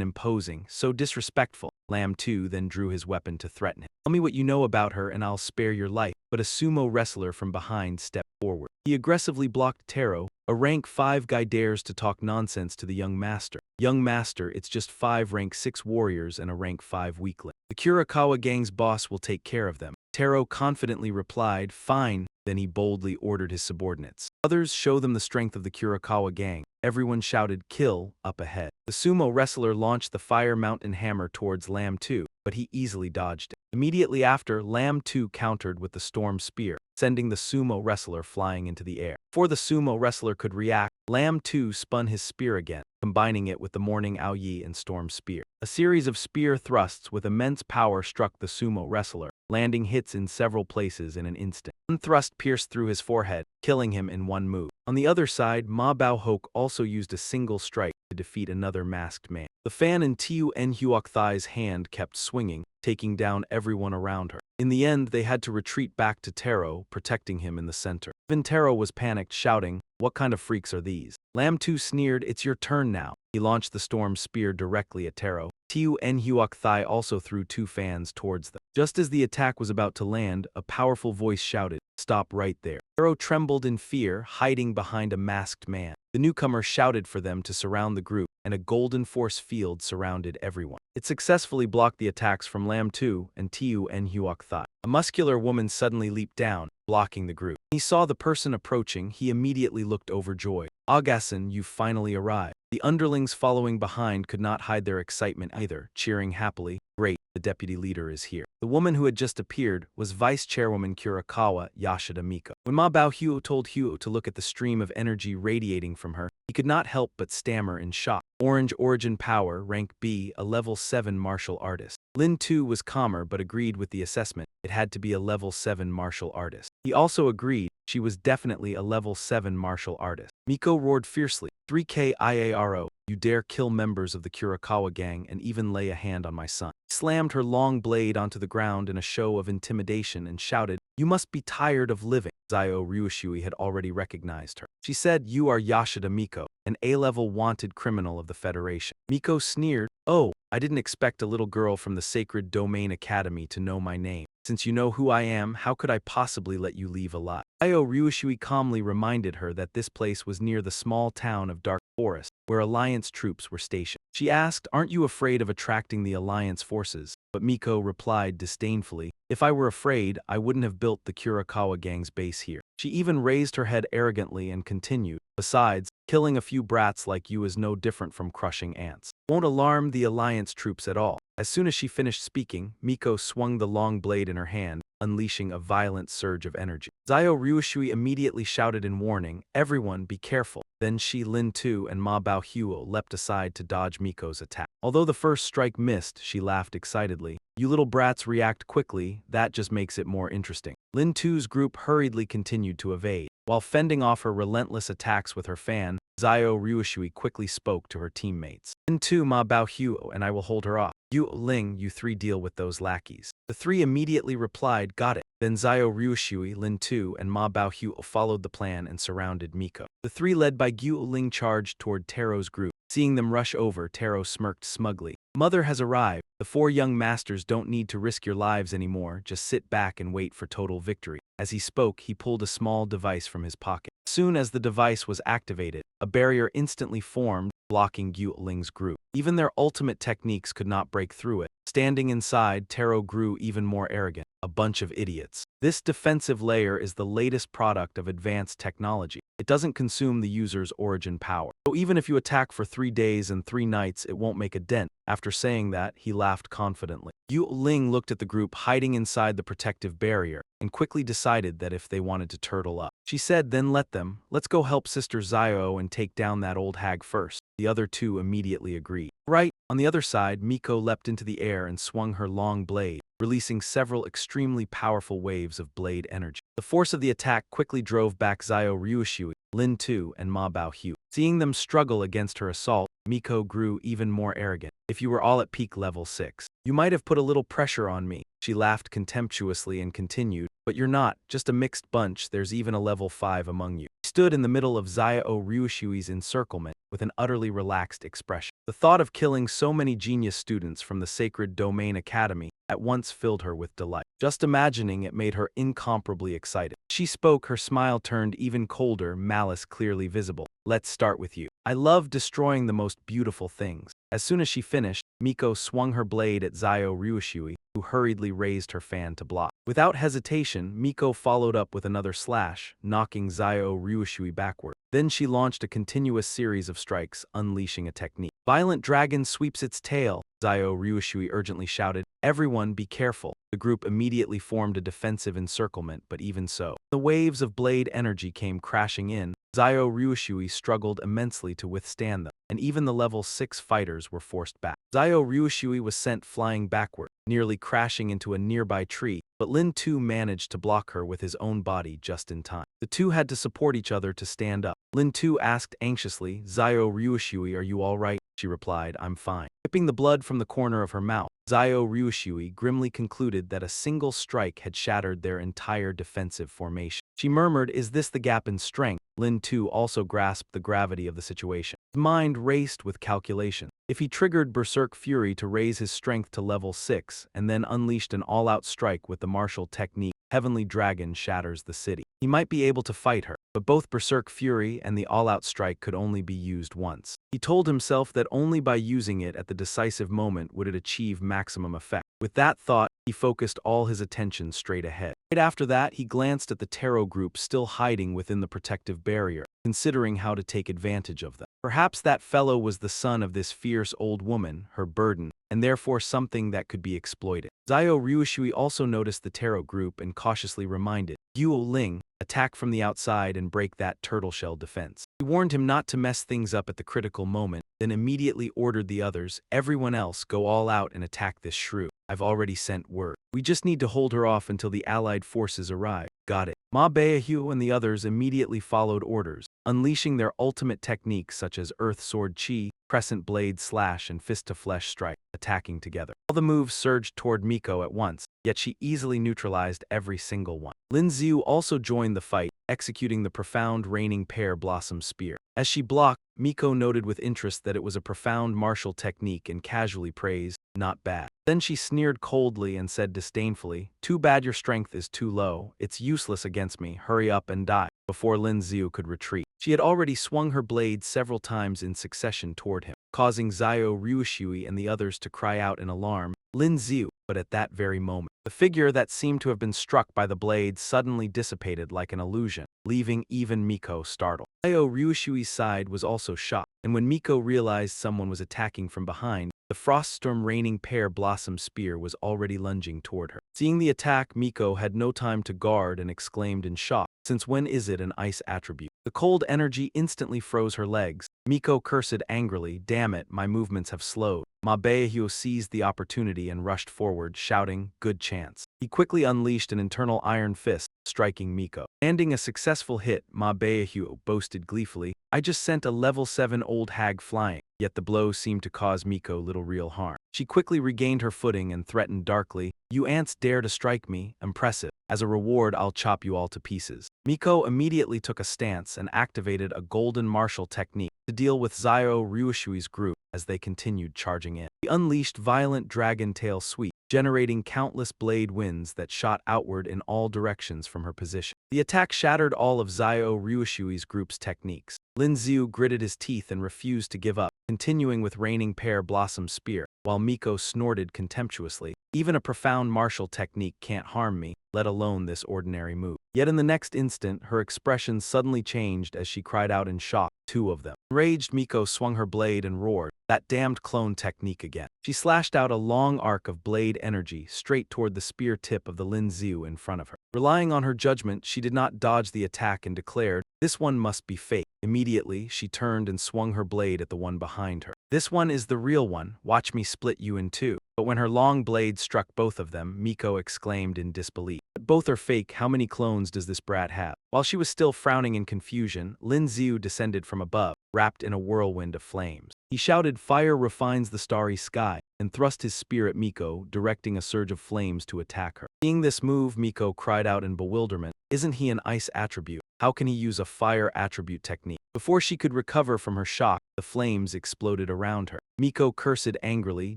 imposing, so disrespectful." Lam 2 then drew his weapon to threaten him. "Tell me what you know about her and I'll spare your life." But a sumo wrestler from behind stepped forward. He aggressively blocked Taro. "A rank 5 guy dares to talk nonsense to the young master." "Young master, it's just 5 rank 6 warriors and a rank 5 weakling. The Kurikawa gang's boss will take care of them." Taro confidently replied, "Fine." Then he boldly ordered his subordinates, "Others, show them the strength of the Kurikawa gang." Everyone shouted, "Kill," up ahead. The sumo wrestler launched the Fire Mountain Hammer towards Lam 2, but he easily dodged it. Immediately after, Lam 2 countered with the Storm Spear, sending the sumo wrestler flying into the air. Before the sumo wrestler could react, Lam 2 spun his spear again, combining it with the Morning Aoyi and Storm Spear. A series of spear thrusts with immense power struck the sumo wrestler, landing hits in several places in an instant. One thrust pierced through his forehead, killing him in one move. On the other side, Ma Bao Hoke also used a single strike to defeat another masked man. The fan in Tu En Huoc Thai's hand kept swinging, taking down everyone around her. In the end, they had to retreat back to Taro, protecting him in the center. Even Taro was panicked, shouting, "What kind of freaks are these?" Lam 2 sneered, "It's your turn now." He launched the Storm Spear directly at Taro. Tu En Huoc Thai also threw 2 fans towards them. Just as the attack was about to land, a powerful voice shouted, "Stop right there." Taro trembled in fear, hiding behind a masked man. The newcomer shouted for them to surround the group, and a golden force field surrounded everyone. It successfully blocked the attacks from Lam 2 and Tu En Huoc Thai. A muscular woman suddenly leaped down, blocking the group. When he saw the person approaching, he immediately looked overjoyed. "Agassen, you've finally arrived." The underlings following behind could not hide their excitement either, cheering happily, "Great, the deputy leader is here." The woman who had just appeared was Vice Chairwoman Kurikawa Yashida Miko. When Ma Bao Huo told Huo to look at the stream of energy radiating from her, he could not help but stammer in shock. Orange Origin Power, rank B, a level 7 martial artist. Lynn too was calmer but agreed with the assessment. It had to be a level 7 martial artist. He also agreed she was definitely a level 7 martial artist. Miko roared fiercely, 3K IARO, you dare kill members of the Kurikawa gang and even lay a hand on my son. He slammed her long blade onto the ground in a show of intimidation and shouted, "You must be tired of living." Zio Ryushui had already recognized her. She said, "You are Yashida Miko, an A-level wanted criminal of the Federation." Miko sneered, "Oh, I didn't expect a little girl from the Sacred Domain Academy to know my name." Since you know who I am, how could I possibly let you leave alive? Zio Ryushui calmly reminded her that this place was near the small town of Dark Forest, where Alliance troops were stationed. She asked, "Aren't you afraid of attracting the Alliance forces?" But Miko replied disdainfully, "If I were afraid, I wouldn't have built the Kurakawa gang's base here." She even raised her head arrogantly and continued, "Besides, killing a few brats like you is no different from crushing ants. Won't alarm the Alliance troops at all." As soon as she finished speaking, Miko swung the long blade in her hand, unleashing a violent surge of energy. Zio Ryushui immediately shouted in warning, "Everyone, be careful." Then she, Lin Tu, and Ma Baohuo leapt aside to dodge Miko's attack. Although the first strike missed, she laughed excitedly. "You little brats react quickly, that just makes it more interesting." Lin Tu's group hurriedly continued to evade. While fending off her relentless attacks with her fan, Zio Ryushui quickly spoke to her teammates. "Lin Tu, Ma Baohuo, and I will hold her off. You, Ling, you three deal with those lackeys." The three immediately replied, "Got it." Then Zio Ryushui, Lin Tu, and Ma Baohuo followed the plan and surrounded Miko. The three, led by Gyu Ling, charged toward Taro's group. Seeing them rush over, Taro smirked smugly. "Mother has arrived. The four young masters don't need to risk your lives anymore, just sit back and wait for total victory." As he spoke, he pulled a small device from his pocket. Soon as the device was activated, a barrier instantly formed, blocking Gyu Ling's group. Even their ultimate techniques could not break through it. Standing inside, Taro grew even more arrogant. "A bunch of idiots. This defensive layer is the latest product of advanced technology. It doesn't consume the user's origin power. So even if you attack for 3 days and 3 nights, it won't make a dent." After saying that, he laughed confidently. Yu Ling looked at the group hiding inside the protective barrier and quickly decided that if they wanted to turtle up. She said, "Then let them. Let's go help Sister Zio and take down that old hag first." The other two immediately agreed. Right. On the other side, Miko leapt into the air and swung her long blade, releasing several extremely powerful waves of blade energy. The force of the attack quickly drove back Zio Ryushui, Lin Tu, and Ma Baohuo. Seeing them struggle against her assault, Miko grew even more arrogant. "If you were all at peak level 6, you might have put a little pressure on me." She laughed contemptuously and continued, "But you're not, just a mixed bunch, there's even a level 5 among you." She stood in the middle of Zio Ryushui's encirclement, with an utterly relaxed expression. The thought of killing so many genius students from the Sacred Domain Academy at once filled her with delight. Just imagining it made her incomparably excited. She spoke, her smile turned even colder, malice clearly visible. "Let's start with you. I love destroying the most beautiful things." As soon as she finished, Miko swung her blade at Zio Ryushui, who hurriedly raised her fan to block. Without hesitation, Miko followed up with another slash, knocking Zio Ryushui backward. Then she launched a continuous series of strikes, unleashing a technique. "Violent Dragon sweeps its tail," Zio Ryushui urgently shouted. "Everyone, be careful." The group immediately formed a defensive encirclement, but even so, the waves of blade energy came crashing in. Zio Ryushui struggled immensely to withstand them, and even the level 6 fighters were forced back. Zio Ryushui was sent flying backward, nearly crashing into a nearby tree, but Lin Tu managed to block her with his own body just in time. The two had to support each other to stand up. Lin Tu asked anxiously, "Zio Ryushui, are you all right?" She replied, "I'm fine." Wiping the blood from the corner of her mouth, Zio Ryushui grimly concluded that a single strike had shattered their entire defensive formation. She murmured, "Is this the gap in strength?" Lin Tu also grasped the gravity of the situation. His mind raced with calculation. If he triggered Berserk Fury to raise his strength to level 6 and then unleashed an all-out strike with the martial technique, Heavenly Dragon shatters the city, he might be able to fight her, but both Berserk Fury and the all-out strike could only be used once. He told himself that only by using it at the decisive moment would it achieve maximum effect. With that thought, he focused all his attention straight ahead. Right after that, he glanced at the Taro group still hiding within the protective barrier, considering how to take advantage of them. Perhaps that fellow was the son of this fierce old woman, her burden, and therefore something that could be exploited. Zio Ryushui also noticed the Taro group and cautiously reminded, "Yu Ling, attack from the outside and break that turtle shell defense." He warned him not to mess things up at the critical moment, then immediately ordered the others, "Everyone else go all out and attack this shrew. I've already sent word. We just need to hold her off until the allied forces arrive." "Got it." Ma Baohuo and the others immediately followed orders, unleashing their ultimate techniques such as Earth Sword Chi, Crescent Blade Slash, and Fist-to-Flesh Strike, attacking together. All the moves surged toward Miko at once, yet she easily neutralized every single one. Lin Xiu also joined the fight, executing the profound Raining Pear Blossom Spear. As she blocked, Miko noted with interest that it was a profound martial technique and casually praised, "Not bad." Then she sneered coldly and said disdainfully, "Too bad your strength is too low. It's useless against me. Hurry up and die." Before Lin Xiu could retreat, she had already swung her blade several times in succession toward him, causing Xiao Ruishui and the others to cry out in alarm, "Lin Xiu!" But at that very moment, the figure that seemed to have been struck by the blade suddenly dissipated like an illusion, leaving even Miko startled. Xiao Ruishui's side was also shocked, and when Miko realized someone was attacking from behind, the Froststorm Raining Pear Blossom Spear was already lunging toward her. Seeing the attack, Miko had no time to guard and exclaimed in shock, "Since when is it an ice attribute?" The cold energy instantly froze her legs. Miko cursed angrily, "Damn it, my movements have slowed." Ma Beihyo seized the opportunity and rushed forward, shouting, "Good chance." He quickly unleashed an internal iron fist, striking Miko. Landing a successful hit, Ma Beihyo boasted gleefully, "I just sent a level 7 old hag flying." Yet the blow seemed to cause Miko little real harm. She quickly regained her footing and threatened darkly, "You ants dare to strike me? Impressive. As a reward, I'll chop you all to pieces." Miko immediately took a stance and activated a golden martial technique to deal with Xiao Ruishui's group as they continued charging in. He unleashed violent dragon tail sweep, generating countless blade winds that shot outward in all directions from her position. The attack shattered all of Xiao Ruishui's group's techniques. Lin Xiu gritted his teeth and refused to give up, continuing with Raining Pear Blossom Spear, while Miko snorted contemptuously, "Even a profound martial technique can't harm me, let alone this ordinary move." Yet in the next instant, her expression suddenly changed as she cried out in shock, "Two of them." Enraged, Miko swung her blade and roared, "That damned clone technique again." She slashed out a long arc of blade energy straight toward the spear tip of the Lin Xiu in front of her. Relying on her judgment, she did not dodge the attack and declared, "This one must be fake." Immediately, she turned and swung her blade at the one behind her. "This one is the real one, watch me split you in two." But when her long blade struck both of them, Miko exclaimed in disbelief, "But both are fake, how many clones does this brat have?" While she was still frowning in confusion, Lin Xiu descended from above, wrapped in a whirlwind of flames. He shouted, "Fire refines the starry sky," and thrust his spear at Miko, directing a surge of flames to attack her. Seeing this move, Miko cried out in bewilderment, "Isn't he an ice attribute? How can he use a fire attribute technique?" Before she could recover from her shock, the flames exploded around her. Miko cursed angrily,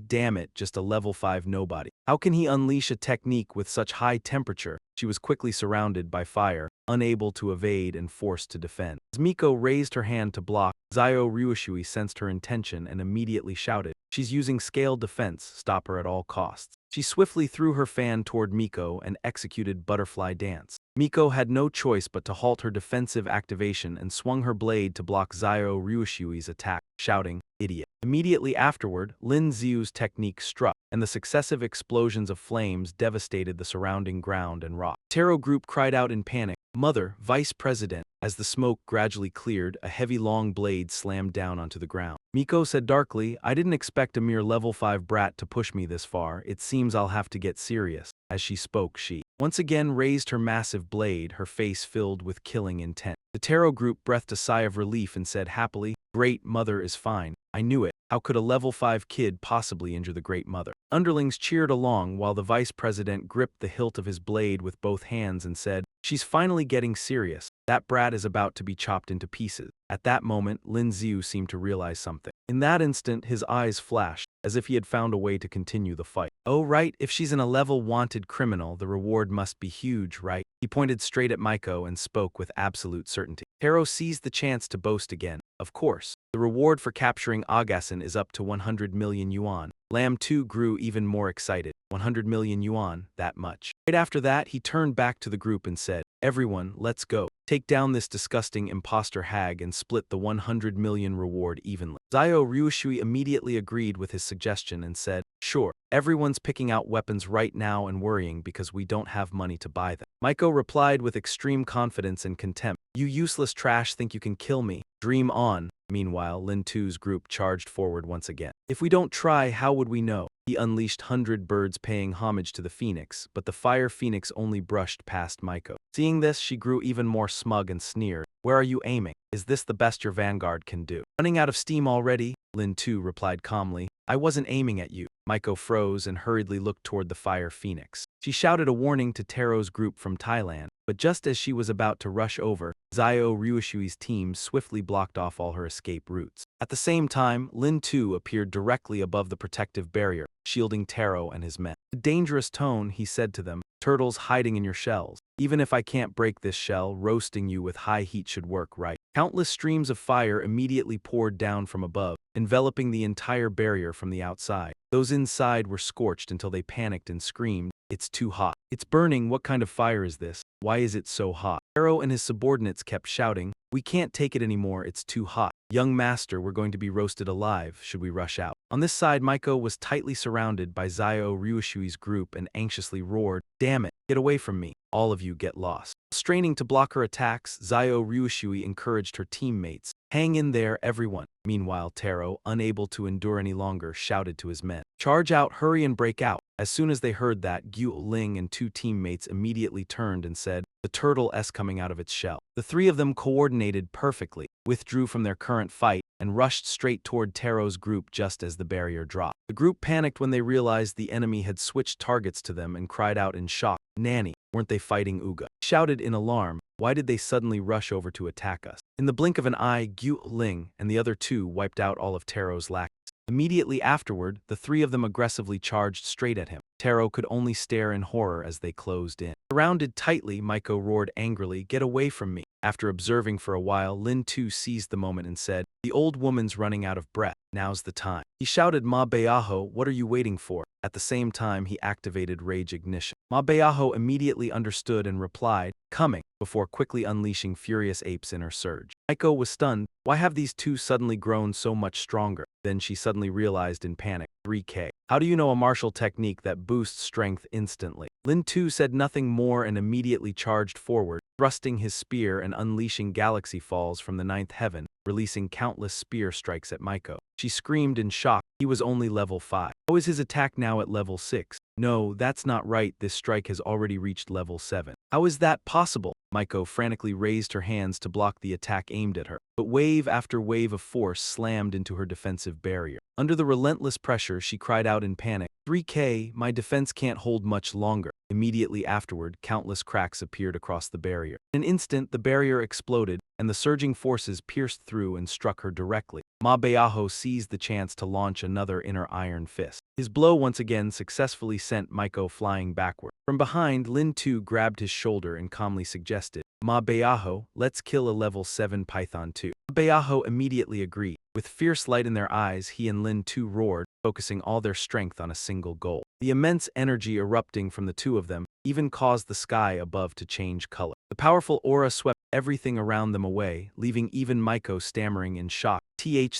"Damn it, just a level 5 nobody. How can he unleash a technique with such high temperature?" She was quickly surrounded by fire, unable to evade and forced to defend. As Miko raised her hand to block, Xiao Ruishui sensed her intention and immediately shouted, "She's using scaled defense, stop her at all costs." She swiftly threw her fan toward Miko and executed Butterfly Dance. Miko had no choice but to halt her defensive activation and swung her blade to block Xiao Ruishui's attack, shouting, "Idiot." Immediately afterward, Lin Xiu's technique struck, and the successive explosions of flames devastated the surrounding ground and rock. The Taro group cried out in panic, "Mother, Vice President." As the smoke gradually cleared, a heavy long blade slammed down onto the ground. Miko said darkly, "I didn't expect a mere level 5 brat to push me this far. It seems I'll have to get serious." As she spoke, she once again raised her massive blade, her face filled with killing intent. The Taro group breathed a sigh of relief and said happily, "Great Mother is fine. I knew it. How could a level 5 kid possibly injure the Great Mother?" Underlings cheered along while the Vice President gripped the hilt of his blade with both hands and said, "She's finally getting serious. That brat is about to be chopped into pieces." At that moment, Lin Xiu seemed to realize something. In that instant, his eyes flashed, as if he had found a way to continue the fight. "Oh right, if she's in a level wanted criminal, the reward must be huge, right?" He pointed straight at Miko and spoke with absolute certainty. Taro seized the chance to boast again. "Of course. The reward for capturing Agassen is up to 100 million yuan. Lamb 2 grew even more excited. 100 million yuan, that much. Right after that, he turned back to the group and said, "Everyone, let's go. Take down this disgusting imposter hag and split the 100 million reward evenly." Xiao Ruishui immediately agreed with his suggestion and said, "Sure, everyone's picking out weapons right now and worrying because we don't have money to buy them." Miko replied with extreme confidence and contempt, "You useless trash think you can kill me? Dream on." Meanwhile, Lin Tu's group charged forward once again. "If we don't try, how would we know?" He unleashed 100 birds paying homage to the phoenix, but the fire phoenix only brushed past Miko. Seeing this, she grew even more smug and sneered, "Where are you aiming? Is this the best your vanguard can do?" "Running out of steam already?" Lin Tu replied calmly, "I wasn't aiming at you. Maiko froze and hurriedly looked toward the fire phoenix. She shouted a warning to Tero's group from Thailand, but just as she was about to rush over, Zio Ryushui's team swiftly blocked off all her escape routes. At the same time, Lin too appeared directly above the protective barrier, shielding Tero and his men. In a dangerous tone, he said to them, "Turtles hiding in your shells. Even if I can't break this shell, roasting you with high heat should work, right?" Countless streams of fire immediately poured down from above, enveloping the entire barrier from the outside. Those inside were scorched until they panicked and screamed, "It's too hot. It's burning. What kind of fire is this? Why is it so hot?" Tero and his subordinates kept shouting, "We can't take it anymore. It's too hot. Young master, we're going to be roasted alive. Should we rush out?" On this side, Maiko was tightly surrounded by Zio Ryushui's group and anxiously roared, "Damn it, get away from me. All of you get lost." Straining to block her attacks, Zio Ryushui encouraged her teammates, "Hang in there, everyone." Meanwhile, Tero, unable to endure any longer, shouted to his men, "Charge out, hurry and break out." As soon as they heard that, Gyu Ling and two teammates immediately turned and said, "The turtle is coming out of its shell." The three of them coordinated perfectly, withdrew from their current fight, and rushed straight toward Tero's group just as the barrier dropped. The group panicked when they realized the enemy had switched targets to them and cried out in shock, "Nanny, weren't they fighting Uga?" Shouted in alarm, "Why did they suddenly rush over to attack us?" In the blink of an eye, Gyu Ling and the other two wiped out all of Tero's lackeys. Immediately afterward, the three of them aggressively charged straight at him. Tero could only stare in horror as they closed in. Surrounded tightly, Maiko roared angrily, "Get away from me." After observing for a while, Lin too seized the moment and said, "The old woman's running out of breath. Now's the time." He shouted, "Ma Beaho, what are you waiting for?" At the same time, he activated Rage Ignition. Ma Beaho immediately understood and replied, "Coming," before quickly unleashing furious apes in her surge. Maiko was stunned. Why have these two suddenly grown so much stronger? Then she suddenly realized in panic, 3K. How do you know a martial technique that boosts strength instantly? Lin Tu said nothing more and immediately charged forward, thrusting his spear and unleashing galaxy falls from the ninth heaven, releasing countless spear strikes at Maiko. She screamed in shock. He was only level 5. How is his attack now at level 6? No, that's not right. This strike has already reached level 7. How is that possible? Maiko frantically raised her hands to block the attack aimed at her, but wave after wave of force slammed into her defensive barrier. Under the relentless pressure, she cried out in panic, 3K, my defense can't hold much longer. Immediately afterward, countless cracks appeared across the barrier. In an instant, the barrier exploded, and the surging forces pierced through and struck her directly. Ma Beaho seized the chance to launch another inner iron fist. His blow once again successfully sent Maiko flying backward. From behind, Lin Tu grabbed his shoulder and calmly suggested, "Ma Beaho, let's kill a level 7 python too." Ma Beaho immediately agreed. With fierce light in their eyes, he and Lin Tu roared, focusing all their strength on a single goal. The immense energy erupting from the two of them even caused the sky above to change color. The powerful aura swept everything around them away, leaving even Maiko stammering in shock.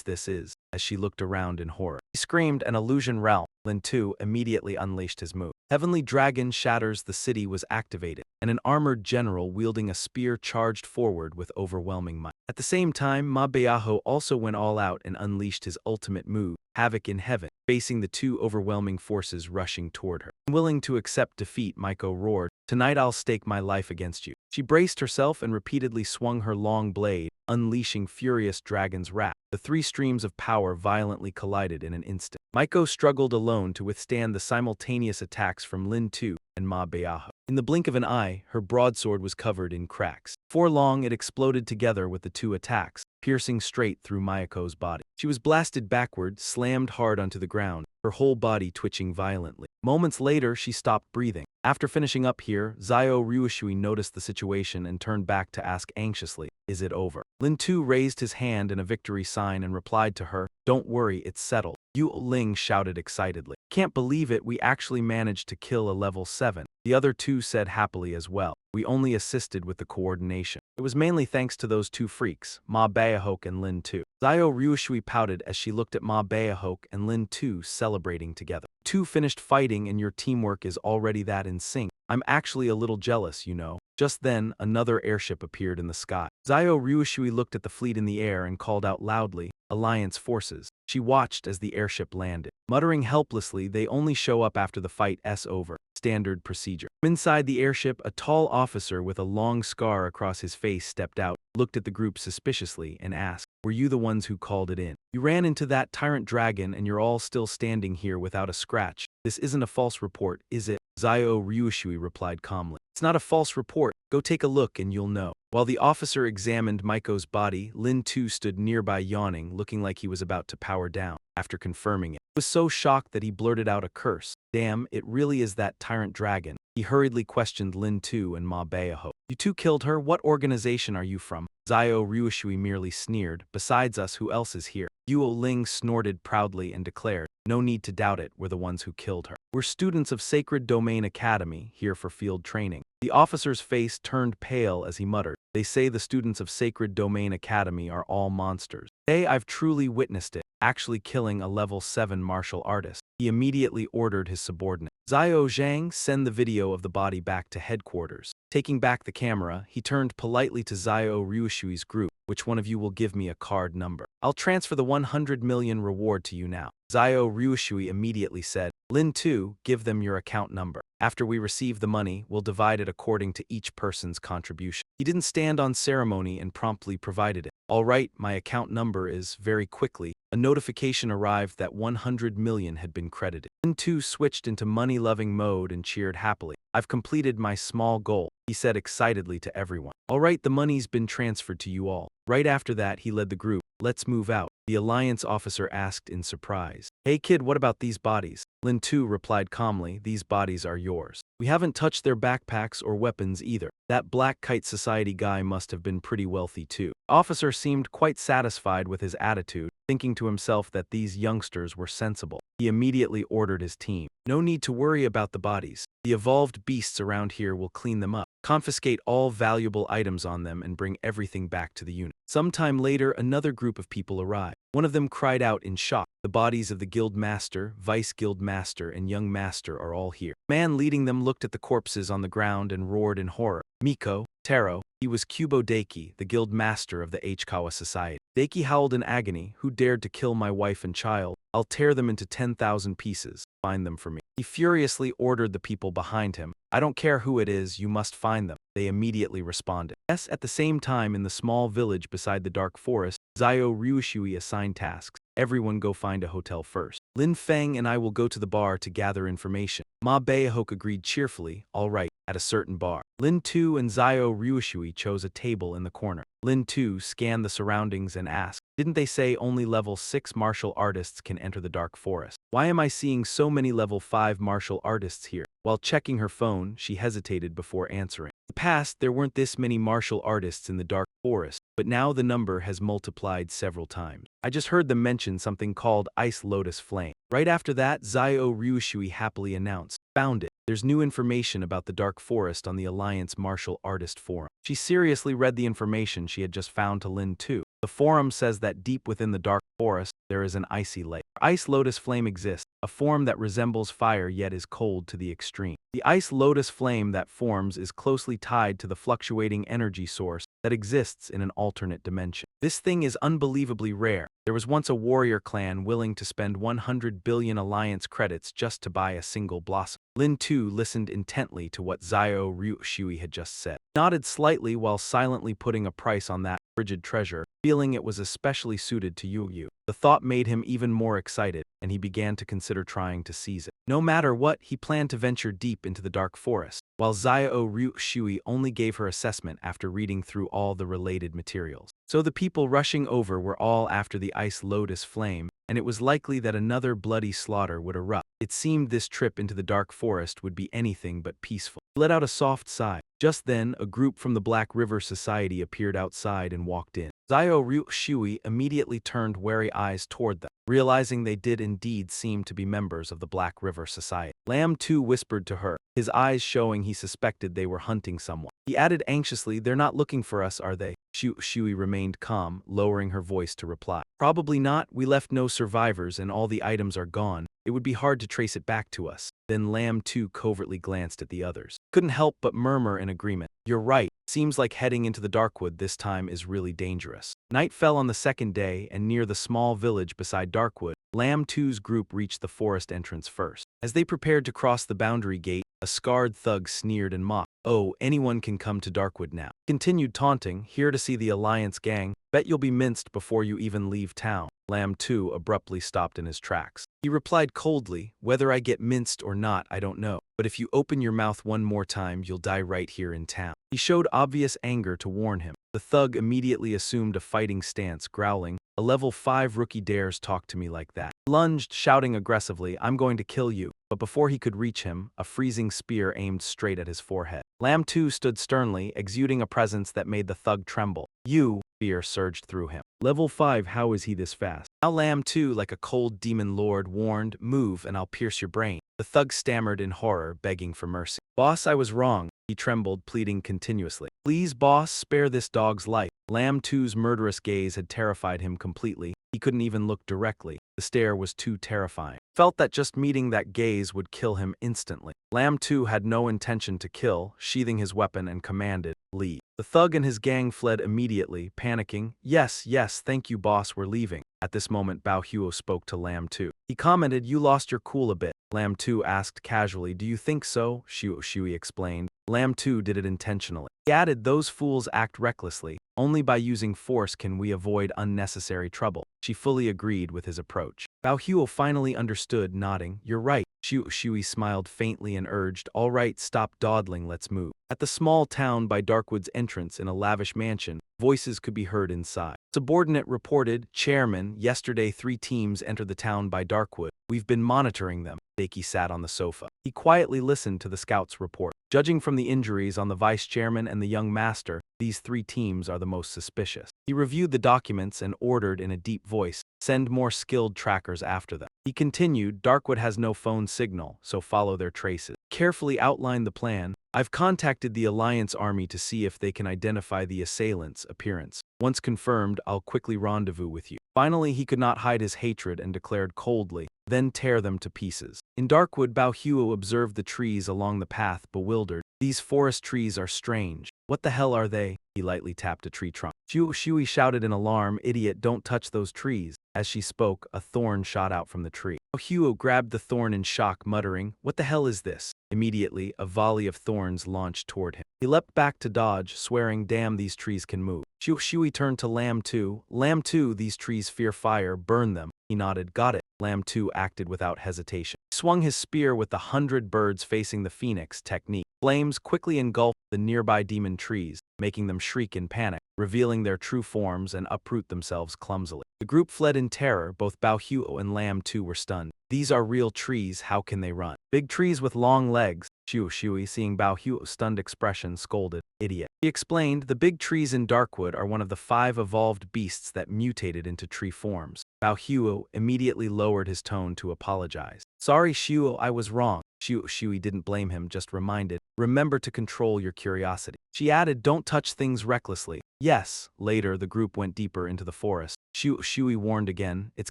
This is, as she looked around in horror. He screamed, "An illusion realm." Lin Tu immediately unleashed his move. Heavenly Dragon Shatters the City was activated, and an armored general wielding a spear charged forward with overwhelming might. At the same time, Ma Beaho also went all out and unleashed his ultimate move, Havoc in Heaven, facing the two overwhelming forces rushing toward her. Unwilling to accept defeat, Maiko roared, "Tonight I'll stake my life against you." She braced herself and repeatedly swung her long blade, unleashing furious dragon's wrath. The three streams of power violently collided in an instant. Maiko struggled alone to withstand the simultaneous attacks from Lin Tu and Ma Beaho. In the blink of an eye, her broadsword was covered in cracks. Before long, it exploded together with the two attacks, piercing straight through Maiko's body. She was blasted backward, slammed hard onto the ground, her whole body twitching violently. Moments later, she stopped breathing. After finishing up here, Zio Ryushui noticed the situation and turned back to ask anxiously, "Is it over?" Lin Tu raised his hand in a victory sign and replied to her, "Don't worry, it's settled." Yu Ling shouted excitedly, "Can't believe it, we actually managed to kill a level 7. The other two said happily as well, "We only assisted with the coordination. It was mainly thanks to those two freaks, Ma Beahok and Lin Tu." Zio Ryushui pouted as she looked at Ma Beahok and Lin Tu celebrating together. "Two finished fighting and your teamwork is already that in sync. I'm actually a little jealous, you know." Just then, another airship appeared in the sky. Zio Ryushui looked at the fleet in the air and called out loudly, "Alliance forces." She watched as the airship landed. Muttering helplessly, "They only show up after the fight's over. Standard procedure." Inside the airship, a tall officer with a long scar across his face stepped out. looked at the group suspiciously and asked, "Were you the ones who called it in? You ran into that tyrant dragon and you're all still standing here without a scratch. This isn't a false report, is it?" Zio Ryushui replied calmly. "It's not a false report. Go take a look and you'll know." While the officer examined Maiko's body, Lin too stood nearby yawning, looking like he was about to power down. After confirming it, he was so shocked that he blurted out a curse. "Damn, it really is that tyrant dragon." He hurriedly questioned Lin Tu and Ma Baeho. "You two killed her? What organization are you from?" Zio Ryushui merely sneered. "Besides us, who else is here?" Yuo Ling snorted proudly and declared, "No need to doubt it, we're the ones who killed her. We're students of Sacred Domain Academy, here for field training." The officer's face turned pale as he muttered, "They say the students of Sacred Domain Academy are all monsters. Today I've truly witnessed it, actually killing a level 7 martial artist." He immediately ordered his subordinate, "Zio Zhang, send the video of the body back to headquarters." Taking back the camera, he turned politely to Zio Ryushui's group. "Which one of you will give me a card number? I'll transfer the 100 million reward to you now." Zio Ryushui immediately said, "Lin Tu, give them your account number. After we receive the money, we'll divide it according to each person's contribution." He didn't stand on ceremony and promptly provided it. "All right, my account number is." Very quickly, a notification arrived that 100 million had been credited. Lin Tu switched into money-loving mode and cheered happily. "I've completed my small goal," he said excitedly to everyone. "All right, the money's been transferred to you all." Right after that, he led the group. "Let's move out," the Alliance officer asked in surprise. "Hey kid, what about these bodies?" Lin Tu replied calmly, "These bodies are yours. We haven't touched their backpacks or weapons either. That Black Kite Society guy must have been pretty wealthy too." The officer seemed quite satisfied with his attitude, thinking to himself that these youngsters were sensible. He immediately ordered his team, "No need to worry about the bodies. The evolved beasts around here will clean them up. Confiscate all valuable items on them and bring everything back to the unit." Sometime later, another group of people arrived. One of them cried out in shock, "The bodies of the guild master, vice guild master, and young master are all here." The man leading them looked at the corpses on the ground and roared in horror, "Miko, Taro." He was Kubo Deki, the guild master of the Hkawa Society. Deki howled in agony, "Who dared to kill my wife and child? I'll tear them into 10,000 pieces. Find them for me." He furiously ordered the people behind him, "I don't care who it is, you must find them." They immediately responded. Yes, at the same time in the small village beside the dark forest, Zio Ryushui assigned tasks. "Everyone go find a hotel first. Lin Feng and I will go to the bar to gather information." Ma Baehok agreed cheerfully, "All right." At a certain bar, Lin Tu and Zio Ryushui chose a table in the corner. Lin Tu scanned the surroundings and asked, "Didn't they say only level 6 martial artists can enter the dark forest? Why am I seeing so many level 5 martial artists here?" While checking her phone, she hesitated before answering. In the past, there weren't this many martial artists in the dark forest, but now the number has multiplied several times. "I just heard them mention something called Ice Lotus Flame." Right after that, Zio Ryushui happily announced, "Found it. There's new information about the Dark Forest on the Alliance Martial Artist Forum." She seriously read the information she had just found to Lin Tu. The forum says that deep within the Dark Forest, there is an icy lake. Ice Lotus Flame exists, a form that resembles fire yet is cold to the extreme. The Ice Lotus Flame that forms is closely tied to the fluctuating energy source that exists in an alternate dimension. This thing is unbelievably rare. There was once a warrior clan willing to spend 100 billion Alliance credits just to buy a single blossom. Lin Tu listened intently to what Zio Ryushui had just said, nodded slightly while silently putting a price on that frigid treasure, feeling it was especially suited to Yu. The thought made him even more excited, and he began to consider trying to seize it. No matter what, he planned to venture deep into the dark forest, while Zio Ryushui only gave her assessment after reading through all the related materials. So the people rushing over were all after the Ice Lotus Flame, and it was likely that another bloody slaughter would erupt. It seemed this trip into the dark forest would be anything but peaceful. He let out a soft sigh. Just then, a group from the Black River Society appeared outside and walked in. Zio Ryushui immediately turned wary eyes toward them, realizing they did indeed seem to be members of the Black River Society. Lam too whispered to her, his eyes showing he suspected they were hunting someone. He added anxiously, "They're not looking for us, are they?" Shui remained calm, lowering her voice to reply, "Probably not. We left no survivors and all the items are gone. It would be hard to trace it back to us." Then Lam too covertly glanced at the others. Couldn't help but murmur in agreement. "You're right. Seems like heading into the Darkwood this time is really dangerous." Night fell on the second day, and near the small village beside Darkwood, Lam 2's group reached the forest entrance first. As they prepared to cross the boundary gate, A scarred thug sneered and mocked. Oh, anyone can come to Darkwood now. Continued taunting, here to see the Alliance gang. Bet you'll be minced before you even leave town. Lamb 2 abruptly stopped in his tracks. He replied coldly, whether I get minced or not, I don't know. But if you open your mouth one more time, you'll die right here in town. He showed obvious anger to warn him. The thug immediately assumed a fighting stance, growling, a level 5 rookie dares talk to me like that. He lunged, shouting aggressively, I'm going to kill you. But before he could reach him, a freezing spear aimed straight at his forehead. Lamb 2 stood sternly, exuding a presence that made the thug tremble. You, fear surged through him. Level 5, how is he this fast? Now Lamb 2, like a cold demon lord, warned, move and I'll pierce your brain. The thug stammered in horror, begging for mercy. Boss, I was wrong. He trembled, pleading continuously. Please, boss, spare this dog's life. Lamb 2's murderous gaze had terrified him completely. He couldn't even look directly. The stare was too terrifying. Felt that just meeting that gaze would kill him instantly. Lamb 2 had no intention to kill, sheathing his weapon and commanded, leave. The thug and his gang fled immediately, panicking, yes, thank you boss, we're leaving. At this moment Bao Huo spoke to Lamb 2. He commented, you lost your cool a bit. Lamb 2 asked casually, do you think so? Shui explained. Lamb 2 did it intentionally. He added, those fools act recklessly. Only by using force can we avoid unnecessary trouble. She fully agreed with his approach. Bao Huo finally understood, nodding, you're right. Shui smiled faintly and urged, all right, stop dawdling, let's move. At the small town by Darkwood's entrance in a lavish mansion, voices could be heard inside. Subordinate reported, Chairman, yesterday 3 teams entered the town by Darkwood. We've been monitoring them. Daki sat on the sofa. He quietly listened to the scout's report. Judging from the injuries on the vice chairman and the young master, these 3 teams are the most suspicious. He reviewed the documents and ordered in a deep voice, send more skilled trackers after them. He continued, Darkwood has no phone signal, so follow their traces. Carefully outlined the plan. I've contacted the Alliance army to see if they can identify the assailant's appearance. Once confirmed, I'll quickly rendezvous with you. Finally, he could not hide his hatred and declared coldly, then tear them to pieces. In Darkwood, Bao Huo observed the trees along the path, bewildered. These forest trees are strange. What the hell are they? He lightly tapped a tree trunk. Shui shouted in alarm, idiot, don't touch those trees. As she spoke, a thorn shot out from the tree. Bao Huo grabbed the thorn in shock, muttering, what the hell is this? Immediately, a volley of thorns launched toward him. He leapt back to dodge, swearing, damn, these trees can move. Shui turned to Lamb 2. Lamb 2, these trees fear fire, burn them. He nodded, got it. Lamb 2 acted without hesitation. He swung his spear with the 100 birds facing the phoenix technique. Flames quickly engulfed the nearby demon trees, making them shriek in panic, revealing their true forms and uproot themselves clumsily. The group fled in terror. Both Bao Huo and Lamb 2 were stunned. These are real trees, how can they run? Big trees with long legs. Shui, seeing Bao Huo's stunned expression, scolded, idiot. He explained, the big trees in Darkwood are one of the 5 evolved beasts that mutated into tree forms. Bao Huo immediately lowered his tone to apologize. Sorry Shuo, I was wrong. Shui didn't blame him, just reminded, remember to control your curiosity. She added, don't touch things recklessly. Yes. Later, the group went deeper into the forest. Shui warned again, it's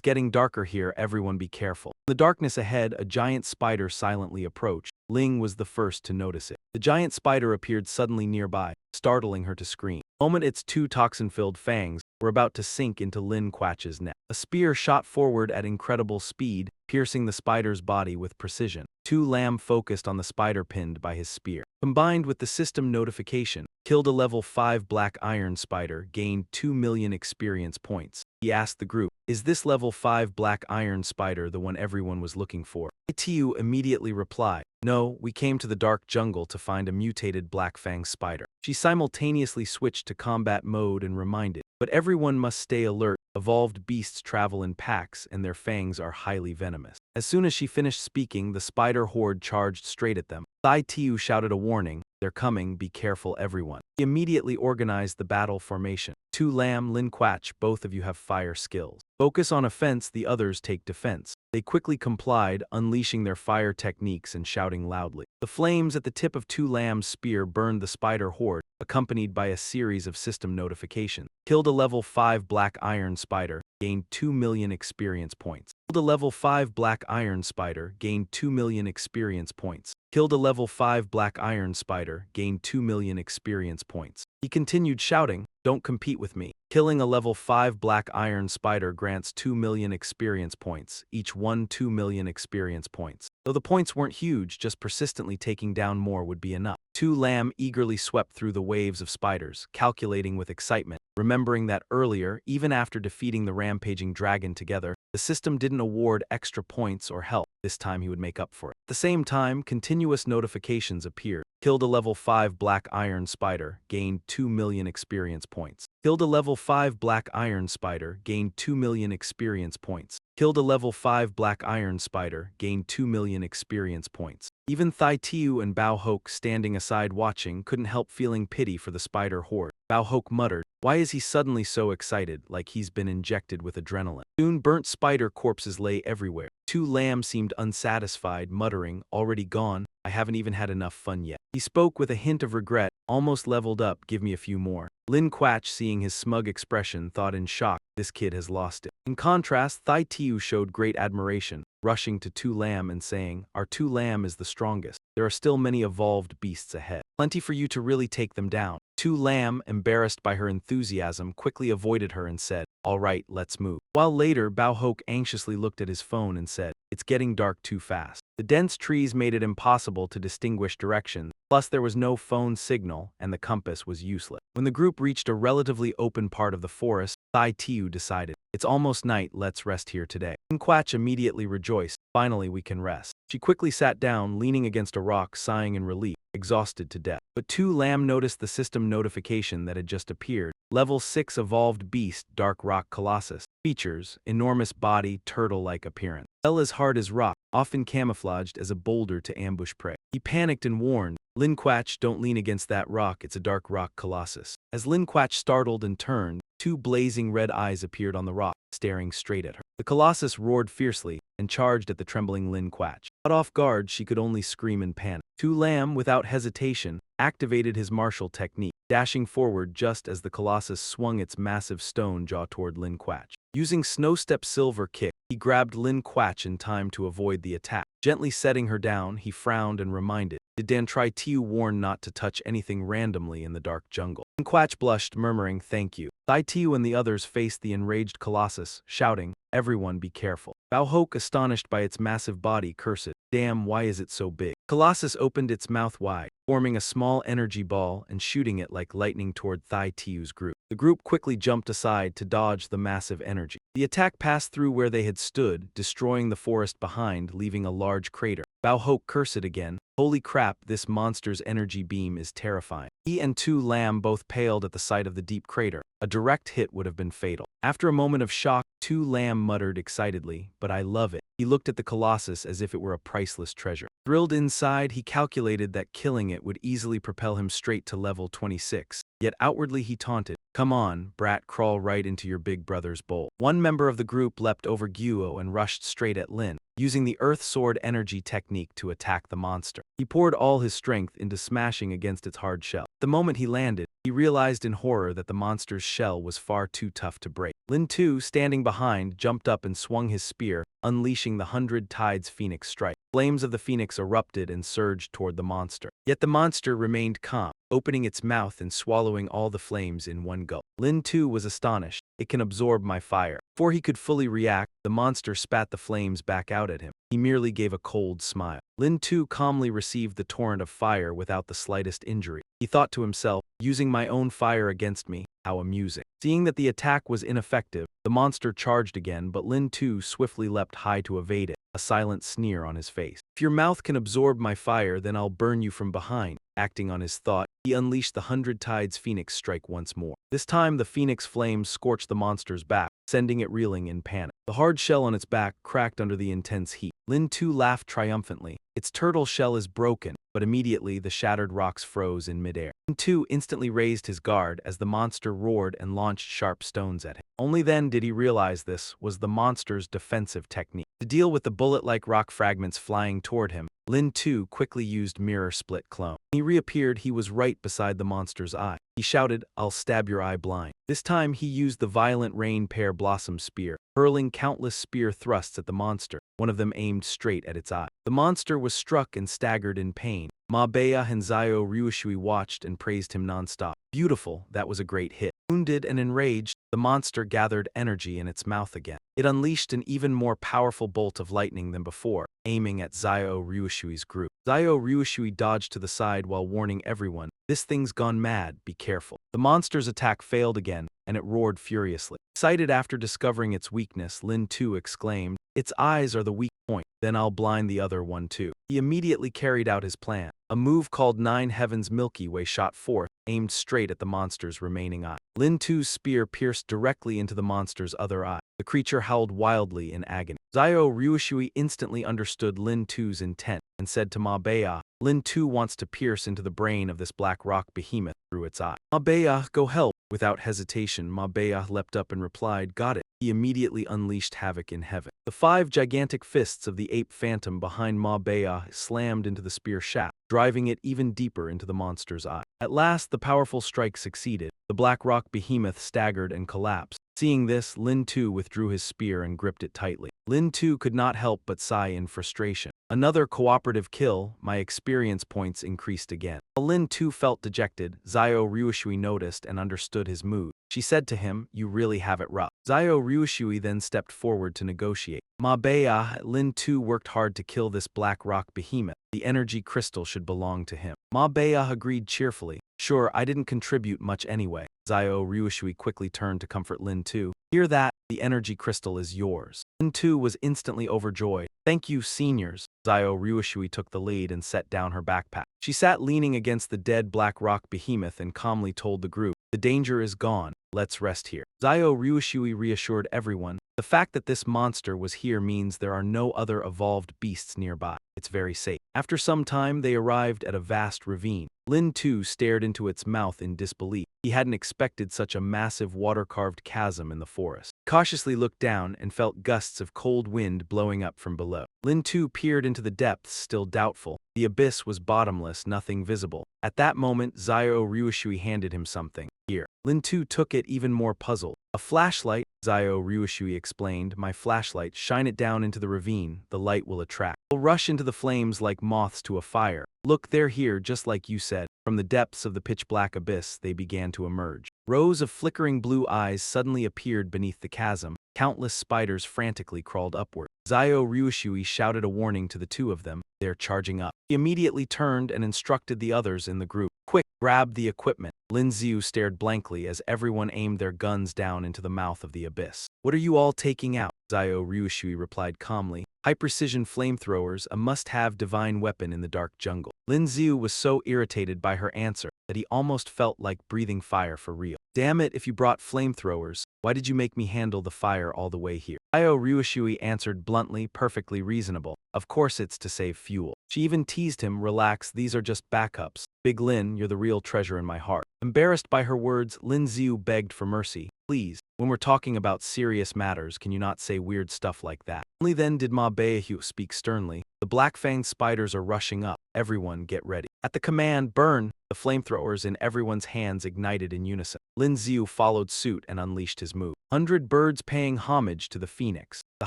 getting darker here, everyone be careful. In the darkness ahead, a giant spider silently approached. Ling was the first to notice it. The giant spider appeared suddenly nearby, startling her to scream. The moment its 2 toxin-filled fangs were about to sink into Lin Quach's neck. A spear shot forward at incredible speed, piercing the spider's body with precision. 2 Lamb focused on the spider pinned by his spear. Combined with the system notification, killed a level 5 black iron spider, gained 2 million experience points. He asked the group, is this level 5 black iron spider the one everyone was looking for? Itu immediately replied, no, we came to the dark jungle to find a mutated black fang spider. She simultaneously switched to combat mode and reminded, but everyone must stay alert. Evolved beasts travel in packs and their fangs are highly venomous. As soon as she finished speaking, the spider horde charged straight at them. Thai Tiu shouted a warning, they're coming, be careful everyone. He immediately organized the battle formation. 2 Lamb, Lin Quach, both of you have fire skills. Focus on offense, the others take defense. They quickly complied, unleashing their fire techniques and shouting loudly. The flames at the tip of 2 Lamb's spear burned the spider horde, accompanied by a series of system notifications. Killed a level 5 black iron spider, gained 2 million experience points. Killed a level 5 black iron spider, gained 2 million experience points. Killed a level 5 black iron spider, gained 2 million experience points. He continued shouting, don't compete with me. Killing a level 5 black iron spider grants 2 million experience points, each one 2 million experience points. Though the points weren't huge, just persistently taking down more would be enough. Tu Lam eagerly swept through the waves of spiders, calculating with excitement, remembering that earlier, even after defeating the rampaging dragon together, the system didn't award extra points or help. This time he would make up for it. At the same time, continuous notifications appeared. Killed a level 5 black iron spider, gained 2 million experience points. Killed a level 5 black iron spider, gained 2 million experience points. Killed a level 5 black iron spider, gained 2 million experience points. Even Thai Tiu and Bao Hok standing aside watching couldn't help feeling pity for the spider horde. Bao Hok muttered, "Why is he suddenly so excited, like he's been injected with adrenaline?" Soon burnt spider corpses lay everywhere. Tu Lam seemed unsatisfied, muttering, "Already gone? I haven't even had enough fun yet." He spoke with a hint of regret, "Almost leveled up, give me a few more." Lin Quach, seeing his smug expression, thought in shock, "This kid has lost it." In contrast, Thai Tiu showed great admiration, rushing to Tu Lam and saying, "Our Tu Lam is the strongest. There are still many evolved beasts ahead. Plenty for you to really take them down." Tu Lam, embarrassed by her enthusiasm, quickly avoided her and said, "All right, let's move." While later, Bao Hok anxiously looked at his phone and said, "It's getting dark too fast." The dense trees made it impossible to distinguish directions, plus there was no phone signal and the compass was useless. When the group reached a relatively open part of the forest, Thai Tiu decided, "It's almost night, let's rest here today." Quach immediately rejoiced, "Finally we can rest." She quickly sat down, leaning against a rock, sighing in relief, exhausted to death. But Tu Lam noticed the system notification that had just appeared. Level 6 Evolved Beast, Dark Rock Colossus. Features, enormous body, turtle-like appearance. Fell as hard as rock, often camouflaged as a boulder to ambush prey. He panicked and warned, "Lin Quach, don't lean against that rock, it's a dark rock colossus." As Lin Quach startled and turned, 2 blazing red eyes appeared on the rock, staring straight at her. The colossus roared fiercely and charged at the trembling Lin Quach. Caught off guard, she could only scream in panic. Tu Lam, without hesitation, activated his martial technique, dashing forward just as the colossus swung its massive stone jaw toward Lin Quach. Using Snowstep Silver Kick, he grabbed Lin Quach in time to avoid the attack. Gently setting her down, he frowned and reminded, "Did Dan Tri Tiu warn not to touch anything randomly in the dark jungle?" Lin Quach blushed, murmuring, "Thank you." Thai Tiu and the others faced the enraged colossus, shouting, "Everyone be careful." Bao Hok, astonished by its massive body, cursed, "Damn, why is it so big?" Colossus opened its mouth wide, forming a small energy ball and shooting it like lightning toward Thai Tiu's group. The group quickly jumped aside to dodge the massive energy. The attack passed through where they had stood, destroying the forest behind, leaving a large crater. Bao Hok cursed again, "Holy crap, this monster's energy beam is terrifying." He and Tu Lam both paled at the sight of the deep crater. A direct hit would have been fatal. After a moment of shock, Tu Lam muttered excitedly, "But I love it." He looked at the colossus as if it were a priceless treasure. Thrilled inside, he calculated that killing it would easily propel him straight to level 26. Yet outwardly he taunted, "Come on, brat, crawl right into your big brother's bowl." One member of the group leapt over Guo and rushed straight at Lin, using the Earth Sword energy technique to attack the monster. He poured all his strength into smashing against its hard shell. The moment he landed, he realized in horror that the monster's shell was far too tough to break. Lin Tu, standing behind, jumped up and swung his spear, unleashing the 100 Tides Phoenix strike. Flames of the phoenix erupted and surged toward the monster. Yet the monster remained calm, opening its mouth and swallowing all the flames in one gulp. Lin Tu was astonished. "It can absorb my fire." Before he could fully react, the monster spat the flames back out at him. He merely gave a cold smile. Lin Tu calmly received the torrent of fire without the slightest injury. He thought to himself, "Using my own fire against me, how amusing." Seeing that the attack was ineffective, the monster charged again, but Lin Tu swiftly leapt high to evade it, a silent sneer on his face. "If your mouth can absorb my fire, then I'll burn you from behind." Acting on his thought, he unleashed the 100 Tides Phoenix strike once more. This time the phoenix flames scorched the monster's back, sending it reeling in panic. The hard shell on its back cracked under the intense heat. Lin Tu laughed triumphantly. "Its turtle shell is broken," but immediately the shattered rocks froze in midair. Lin Tu instantly raised his guard as the monster roared and launched sharp stones at him. Only then did he realize this was the monster's defensive technique. To deal with the bullet-like rock fragments flying toward him, Lin Tu quickly used Mirror Split Clone. When he reappeared, he was right beside the monster's eye. He shouted, "I'll stab your eye blind." This time he used the Violent Rain Pear Blossom Spear, hurling countless spear thrusts at the monster, one of them aimed straight at its eye. The monster was struck and staggered in pain, Ma Bea and Zio Ryushui watched and praised him nonstop. Beautiful, that was a great hit. Wounded and enraged, the monster gathered energy in its mouth again. It unleashed an even more powerful bolt of lightning than before, aiming at Zio Ryushui's group. Zio Ryushui dodged to the side while warning everyone, "This thing's gone mad, be careful." The monster's attack failed again, and it roared furiously. Excited after discovering its weakness, Lin Tu exclaimed, "Its eyes are the weak point, then I'll blind the other one too." He immediately carried out his plan. A move called Nine Heavens Milky Way shot forth, aimed straight at the monster's remaining eye. Lin Tu's spear pierced directly into the monster's other eye. The creature howled wildly in agony. Zio Ryushui instantly understood Lin Tu's intent and said to Ma Bea, "Lin Tu wants to pierce into the brain of this black rock behemoth through its eye." "Ma Bea, go help." Without hesitation, Ma Bea leapt up and replied, "Got it." He immediately unleashed havoc in heaven. The 5 gigantic fists of the ape phantom behind Ma Bea slammed into the spear shaft, driving it even deeper into the monster's eye. At last, the powerful strike succeeded. The black rock behemoth staggered and collapsed. Seeing this, Lin Tu withdrew his spear and gripped it tightly. Lin Tu could not help but sigh in frustration. Another cooperative kill, my experience points increased again. While Lin Tu felt dejected, Zio Ryushui noticed and understood his mood. She said to him, "You really have it rough." Zio Ryushui then stepped forward to negotiate. "Ma Bea, Lin Tu worked hard to kill this black rock behemoth. The energy crystal should belong to him." Ma Bea agreed cheerfully. "Sure, I didn't contribute much anyway." Zio Ryushui quickly turned to comfort Lin Tu. "Hear that? The energy crystal is yours." Lin Tu was instantly overjoyed. "Thank you, seniors." Zio Ryushui took the lead and set down her backpack. She sat leaning against the dead black rock behemoth and calmly told the group, "The danger is gone. Let's rest here." Zio Ryushui reassured everyone, "The fact that this monster was here means there are no other evolved beasts nearby. It's very safe." After some time, they arrived at a vast ravine. Lin Tu stared into its mouth in disbelief. He hadn't expected such a massive water-carved chasm in the forest. Cautiously looked down and felt gusts of cold wind blowing up from below. Lin Tu peered into the depths, still doubtful. The abyss was bottomless, nothing visible. At that moment, Zio Ryushui handed him something. "Here." Lin Tu took it, even more puzzled. "A flashlight," Zio Ryushui explained. "My flashlight. Shine it down into the ravine. The light will attract. We'll rush into the flames like moths to a fire. Look, they're here, just like you said." From the depths of the pitch-black abyss, they began to emerge. Rows of flickering blue eyes suddenly appeared beneath the chasm. Countless spiders frantically crawled upward. Zio Ryushui shouted a warning to the 2 of them. "They're charging up." He immediately turned and instructed the others in the group, "Quick, grab the equipment." Lin Ziu stared blankly as everyone aimed their guns down into the mouth of the abyss. "What are you all taking out?" Zio Ryushui replied calmly, "High-precision flamethrowers, a must-have divine weapon in the dark jungle." Lin Ziu was so irritated by her answer that he almost felt like breathing fire for real. "Damn it, if you brought flamethrowers, why did you make me handle the fire all the way here?" Zio Ryushui answered bluntly, perfectly reasonable. "Of course it's to save fuel." She even teased him, "Relax, these are just backups. Big Lin, you're the real treasure in my heart." Embarrassed by her words, Lin Ziu begged for mercy. "Please, when we're talking about serious matters, can you not say weird stuff like that?" Only then did Ma Beahu speak sternly. "The black-fanged spiders are rushing up. Everyone get ready." At the command, "Burn!" the flamethrowers in everyone's hands ignited in unison. Lin Ziu followed suit and unleashed his move. 100 birds paying homage to the phoenix. The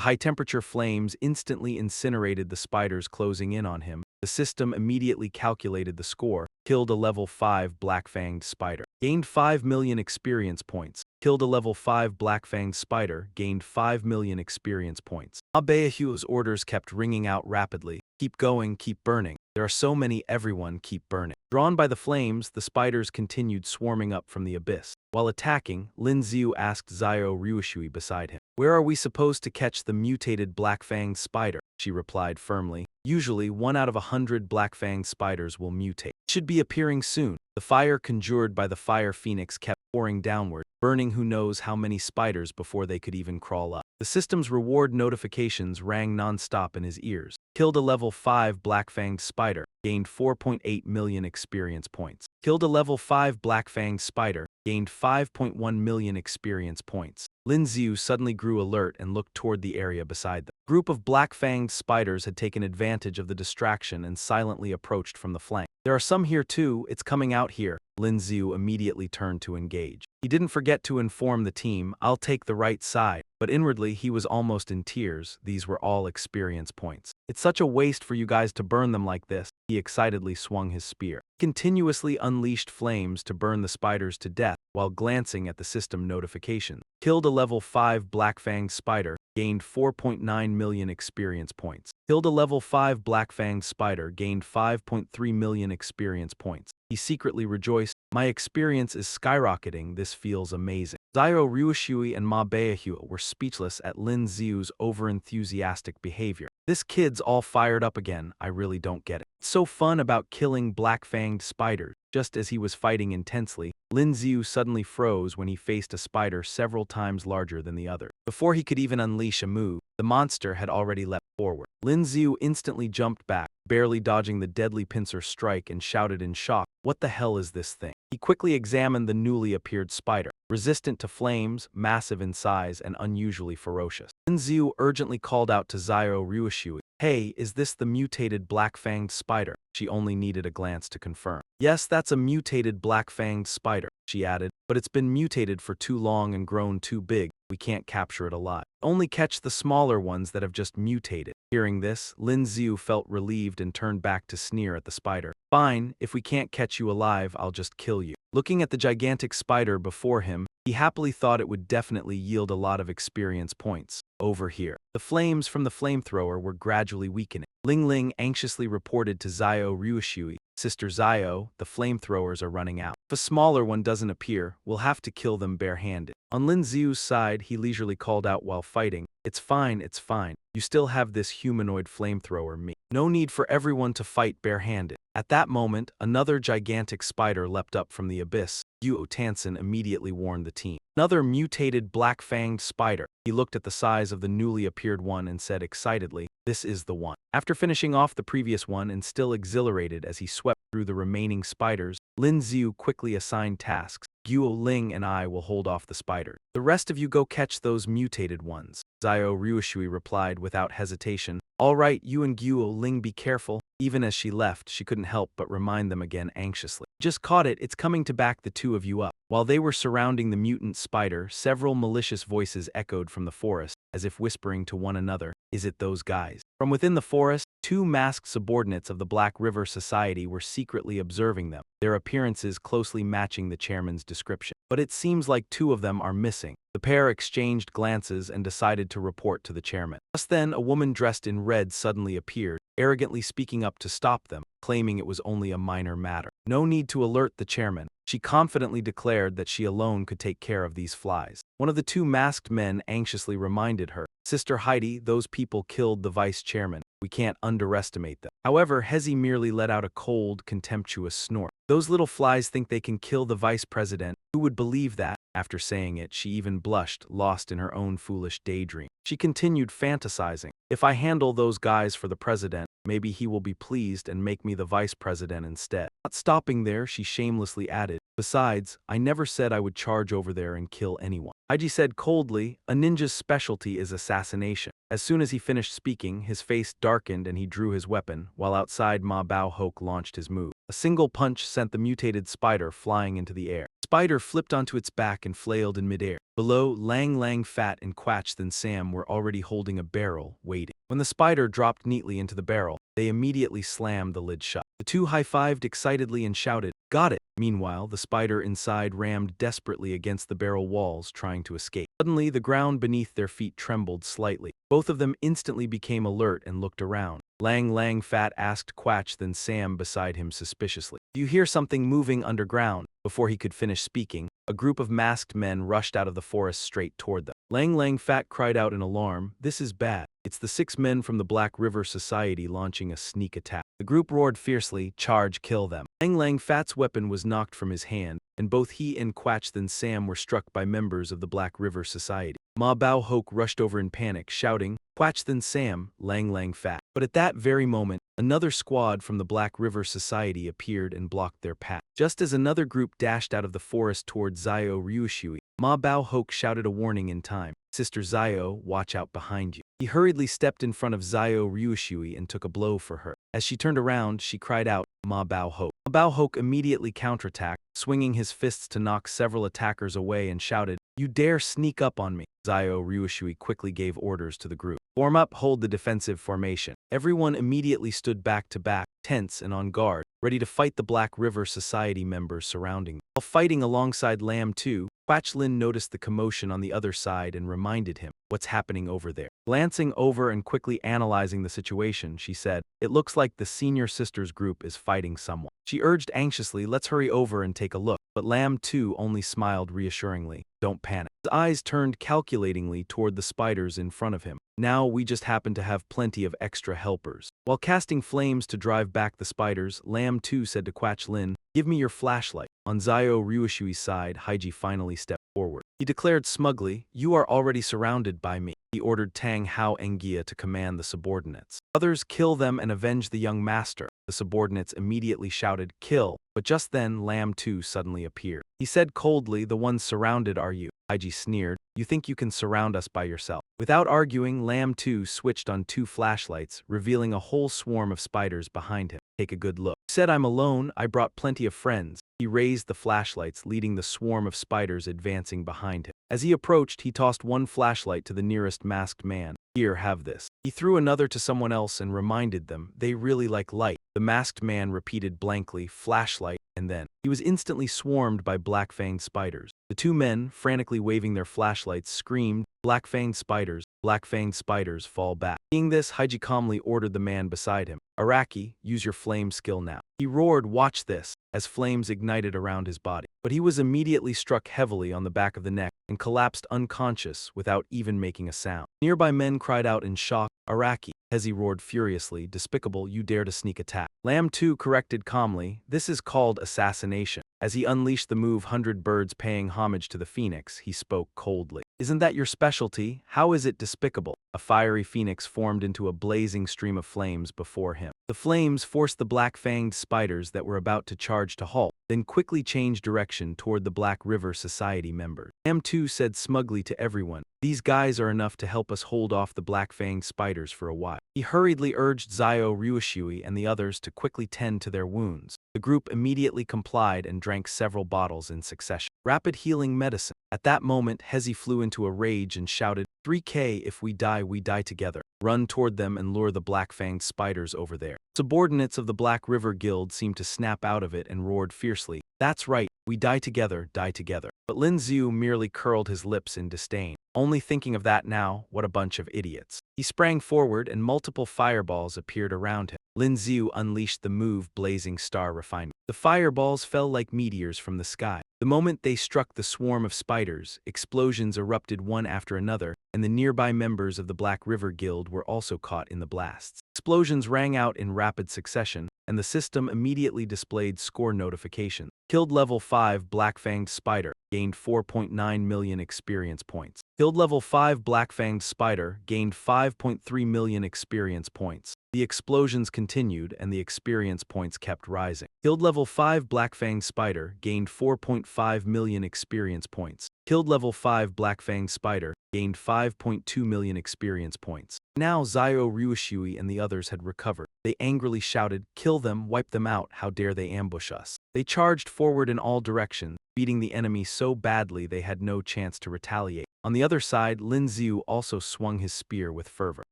high-temperature flames instantly incinerated the spiders closing in on him. The system immediately calculated the score. Killed a level 5 black-fanged spider. Gained 5 million experience points. Killed a level 5 black-fanged spider. Gained 5 million experience points. Abeahu's orders kept ringing out rapidly. "Keep going, keep burning. There are so many, everyone keep burning." Drawn by the flames, the spiders continued swarming up from the abyss. While attacking, Lin Ziu asked Zio Ryushui beside him, "Where are we supposed to catch the mutated black-fanged spider?" She replied firmly, "Usually 1 out of 100 black-fanged spiders will mutate. It should be appearing soon." The fire conjured by the fire phoenix kept pouring downward, burning who knows how many spiders before they could even crawl up. The system's reward notifications rang non-stop in his ears. Killed a level 5 black-fanged spider. Gained 4.8 million experience points. Killed a level 5 black-fanged spider. Gained 5.1 million experience points. Lin Ziu suddenly grew alert and looked toward the area beside them. Group of black-fanged spiders had taken advantage of the distraction and silently approached from the flank. There are some here too, it's coming out here. Lin Xiu immediately turned to engage. He didn't forget to inform the team, I'll take the right side, but inwardly he was almost in tears. These were all experience points. It's such a waste for you guys to burn them like this. He excitedly swung his spear. He continuously unleashed flames to burn the spiders to death while glancing at the system notification. Killed a level 5 black-fanged spider, gained 4.9 million experience points. Killed a level 5 black-fanged spider, gained 5.3 million experience points. He secretly rejoiced, my experience is skyrocketing, this feels amazing. Zio Ryushui and Ma Beihua were speechless at Lin Xiu's over-enthusiastic behavior. This kid's all fired up again, I really don't get it. It's so fun about killing black-fanged spiders. Just as he was fighting intensely, Lin Xiu suddenly froze when he faced a spider several times larger than the other. Before he could even unleash a move, the monster had already leapt forward. Lin Xiu instantly jumped back, barely dodging the deadly pincer strike, and shouted in shock, what the hell is this thing? He quickly examined the newly appeared spider, resistant to flames, massive in size, and unusually ferocious. Lin Xiu urgently called out to Zio Ryushui, hey, is this the mutated black-fanged spider? She only needed a glance to confirm. Yes, that's a mutated black-fanged spider, she added, but it's been mutated for too long and grown too big. We can't capture it alive. Only catch the smaller ones that have just mutated. Hearing this, Lin Xiu felt relieved and turned back to sneer at the spider. Fine, if we can't catch you alive, I'll just kill you. Looking at the gigantic spider before him, he happily thought it would definitely yield a lot of experience points. Over here. The flames from the flamethrower were gradually weakening. Ling Ling anxiously reported to Zio Ryushui, Sister Zio, the flamethrowers are running out. If a smaller one doesn't appear, we'll have to kill them barehanded. On Lin Xiu's side, he leisurely called out while fighting, it's fine, it's fine. You still have this humanoid flamethrower, me. No need for everyone to fight barehanded. At that moment, another gigantic spider leapt up from the abyss. Guo Tansen immediately warned the team. Another mutated black-fanged spider. He looked at the size of the newly appeared one and said excitedly, this is the one. After finishing off the previous one and still exhilarated as he swept through the remaining spiders, Lin Xiu quickly assigned tasks. Guo Ling and I will hold off the spider. The rest of you go catch those mutated ones. Zio Ryushui replied without hesitation. All right, you and Guo Ling be careful. Even as she left, she couldn't help but remind them again anxiously. Just caught it, it's coming to back the two of you up. While they were surrounding the mutant spider, several malicious voices echoed from the forest, as if whispering to one another, is it those guys? From within the forest, two masked subordinates of the Black River Society were secretly observing them, their appearances closely matching the chairman's description. But it seems like two of them are missing. The pair exchanged glances and decided to report to the chairman. Just then, a woman dressed in red suddenly appeared, arrogantly speaking up to stop them, claiming it was only a minor matter. No need to alert the chairman. She confidently declared that she alone could take care of these flies. One of the two masked men anxiously reminded her, Sister Heidi, those people killed the vice chairman. We can't underestimate them. However, Hezi merely let out a cold, contemptuous snort. Those little flies think they can kill the vice president. Who would believe that? After saying it, she even blushed, lost in her own foolish daydream. She continued fantasizing. If I handle those guys for the president, maybe he will be pleased and make me the vice president instead. Not stopping there, she shamelessly added, besides, I never said I would charge over there and kill anyone. Haiji said coldly, a ninja's specialty is assassination. As soon as he finished speaking, his face darkened and he drew his weapon, while outside Ma Bao Hok launched his move. A single punch sent the mutated spider flying into the air. Spider flipped onto its back and flailed in midair. Below, Lang Lang Fat and Quach Then Sam were already holding a barrel, waiting. When the spider dropped neatly into the barrel, they immediately slammed the lid shut. The two high-fived excitedly and shouted, got it! Meanwhile, the spider inside rammed desperately against the barrel walls, trying to escape. Suddenly, the ground beneath their feet trembled slightly. Both of them instantly became alert and looked around. Lang Lang Fat asked Quach Then Sam beside him suspiciously, do you hear something moving underground? Before he could finish speaking, a group of masked men rushed out of the forest straight toward them. Lang Lang Fat cried out in alarm, this is bad. It's the 6 men from the Black River Society launching a sneak attack. The group roared fiercely, charge, kill them. Lang Lang Fat's weapon was knocked from his hand, and both he and Quach Then Sam were struck by members of the Black River Society. Ma Bao Hok rushed over in panic, shouting, Quach Then Sam, Lang Lang Fat. But at that very moment, another squad from the Black River Society appeared and blocked their path. Just as another group dashed out of the forest toward Zio Ryushui, Ma Bao Hok shouted a warning in time. Sister Zio, watch out behind you. He hurriedly stepped in front of Zio Ryushui and took a blow for her. As she turned around, she cried out, Ma Bao Hok. Ma Bao Hok immediately counterattacked, swinging his fists to knock several attackers away and shouted, "You dare sneak up on me." Zio Ryushui quickly gave orders to the group. Form up, hold the defensive formation. Everyone immediately stood back to back, tense and on guard, ready to fight the Black River Society members surrounding them. While fighting alongside Lam 2, Lynn noticed the commotion on the other side and reminded him, "What's happening over there?" Glancing over and quickly analyzing the situation, she said, "It looks like the senior sisters group is fighting someone." She urged anxiously, "Let's hurry over and take a look." But Lam 2 only smiled reassuringly, "Don't panic." His eyes turned calculatingly toward the spiders in front of him. "Now we just happen to have plenty of extra helpers." While casting flames to drive back the spiders, Lam 2 said to Lynn, "Give me your flashlight." On Zio Ryushui's side, Haiji finally stepped forward. He declared smugly, "You are already surrounded by me." He ordered Tang Hao Engia to command the subordinates. "Others, kill them and avenge the young master." The subordinates immediately shouted, "Kill," but just then Lam 2 suddenly appeared. He said coldly, "The ones surrounded are you." Haiji sneered, "You think you can surround us by yourself?" Without arguing, Lam 2 switched on 2 flashlights, revealing a whole swarm of spiders behind him. "Take a good look." He said, "I'm alone, I brought plenty of friends." He raised the flashlights, leading the swarm of spiders advancing behind him. As he approached, he tossed one flashlight to the nearest masked man. "Here, have this." He threw another to someone else and reminded them, "They really like light." The masked man repeated blankly, "Flashlight," and then he was instantly swarmed by black-fanged spiders. The 2 men, frantically waving their flashlights, screamed, "Black-fanged spiders! Black-fanged spiders, fall back." Seeing this, Haiji calmly ordered the man beside him, "Araki, use your flame skill now." He roared, "Watch this," as flames ignited around his body. But he was immediately struck heavily on the back of the neck and collapsed unconscious without even making a sound. Nearby men cried out in shock, "Araki!" Hezi roared furiously, "Despicable, you dare to sneak attack." Lam 2 corrected calmly, "This is called assassination." As he unleashed the move 100 Birds paying homage to the phoenix, he spoke coldly. "Isn't that your specialty? How is it despicable?" A fiery phoenix formed into a blazing stream of flames before him. The flames forced the black-fanged spiders that were about to charge to halt, then quickly changed direction toward the Black River Society members. Lam 2 said smugly to everyone, "These guys are enough to help us hold off the black-fanged spiders for a while." He hurriedly urged Zio Ryushui and the others to quickly tend to their wounds. The group immediately complied and drank several bottles in succession. Rapid healing medicine. At that moment, Hezi flew into a rage and shouted, 3K, if we die together. Run toward them and lure the black-fanged spiders over there." Subordinates of the Black River Guild seemed to snap out of it and roared fiercely, "That's right, we die together, die together." But Lin Xiu merely curled his lips in disdain. "Only thinking of that now, what a bunch of idiots." He sprang forward and multiple fireballs appeared around him. Lin Xiu unleashed the move Blazing Star Refinement. The fireballs fell like meteors from the sky. The moment they struck the swarm of spiders, explosions erupted one after another, and the nearby members of the Black River Guild were also caught in the blasts. Explosions rang out in rapid succession, and the system immediately displayed score notifications. Killed level 5 Black-Fanged Spider, gained 4.9 million experience points. Killed level 5 Black-Fanged Spider, gained 5.3 million experience points. The explosions continued and the experience points kept rising. Killed level 5 Black-Fanged Spider, gained 4.5 million experience points. Killed level 5 Black-Fanged Spider, gained 5.2 million experience points. Now Zio Ryushui and the others had recovered. They angrily shouted, "Kill them, wipe them out, how dare they ambush us." They charged forward in all directions, beating the enemy so badly they had no chance to retaliate. On the other side, Lin Xiu also swung his spear with fervor.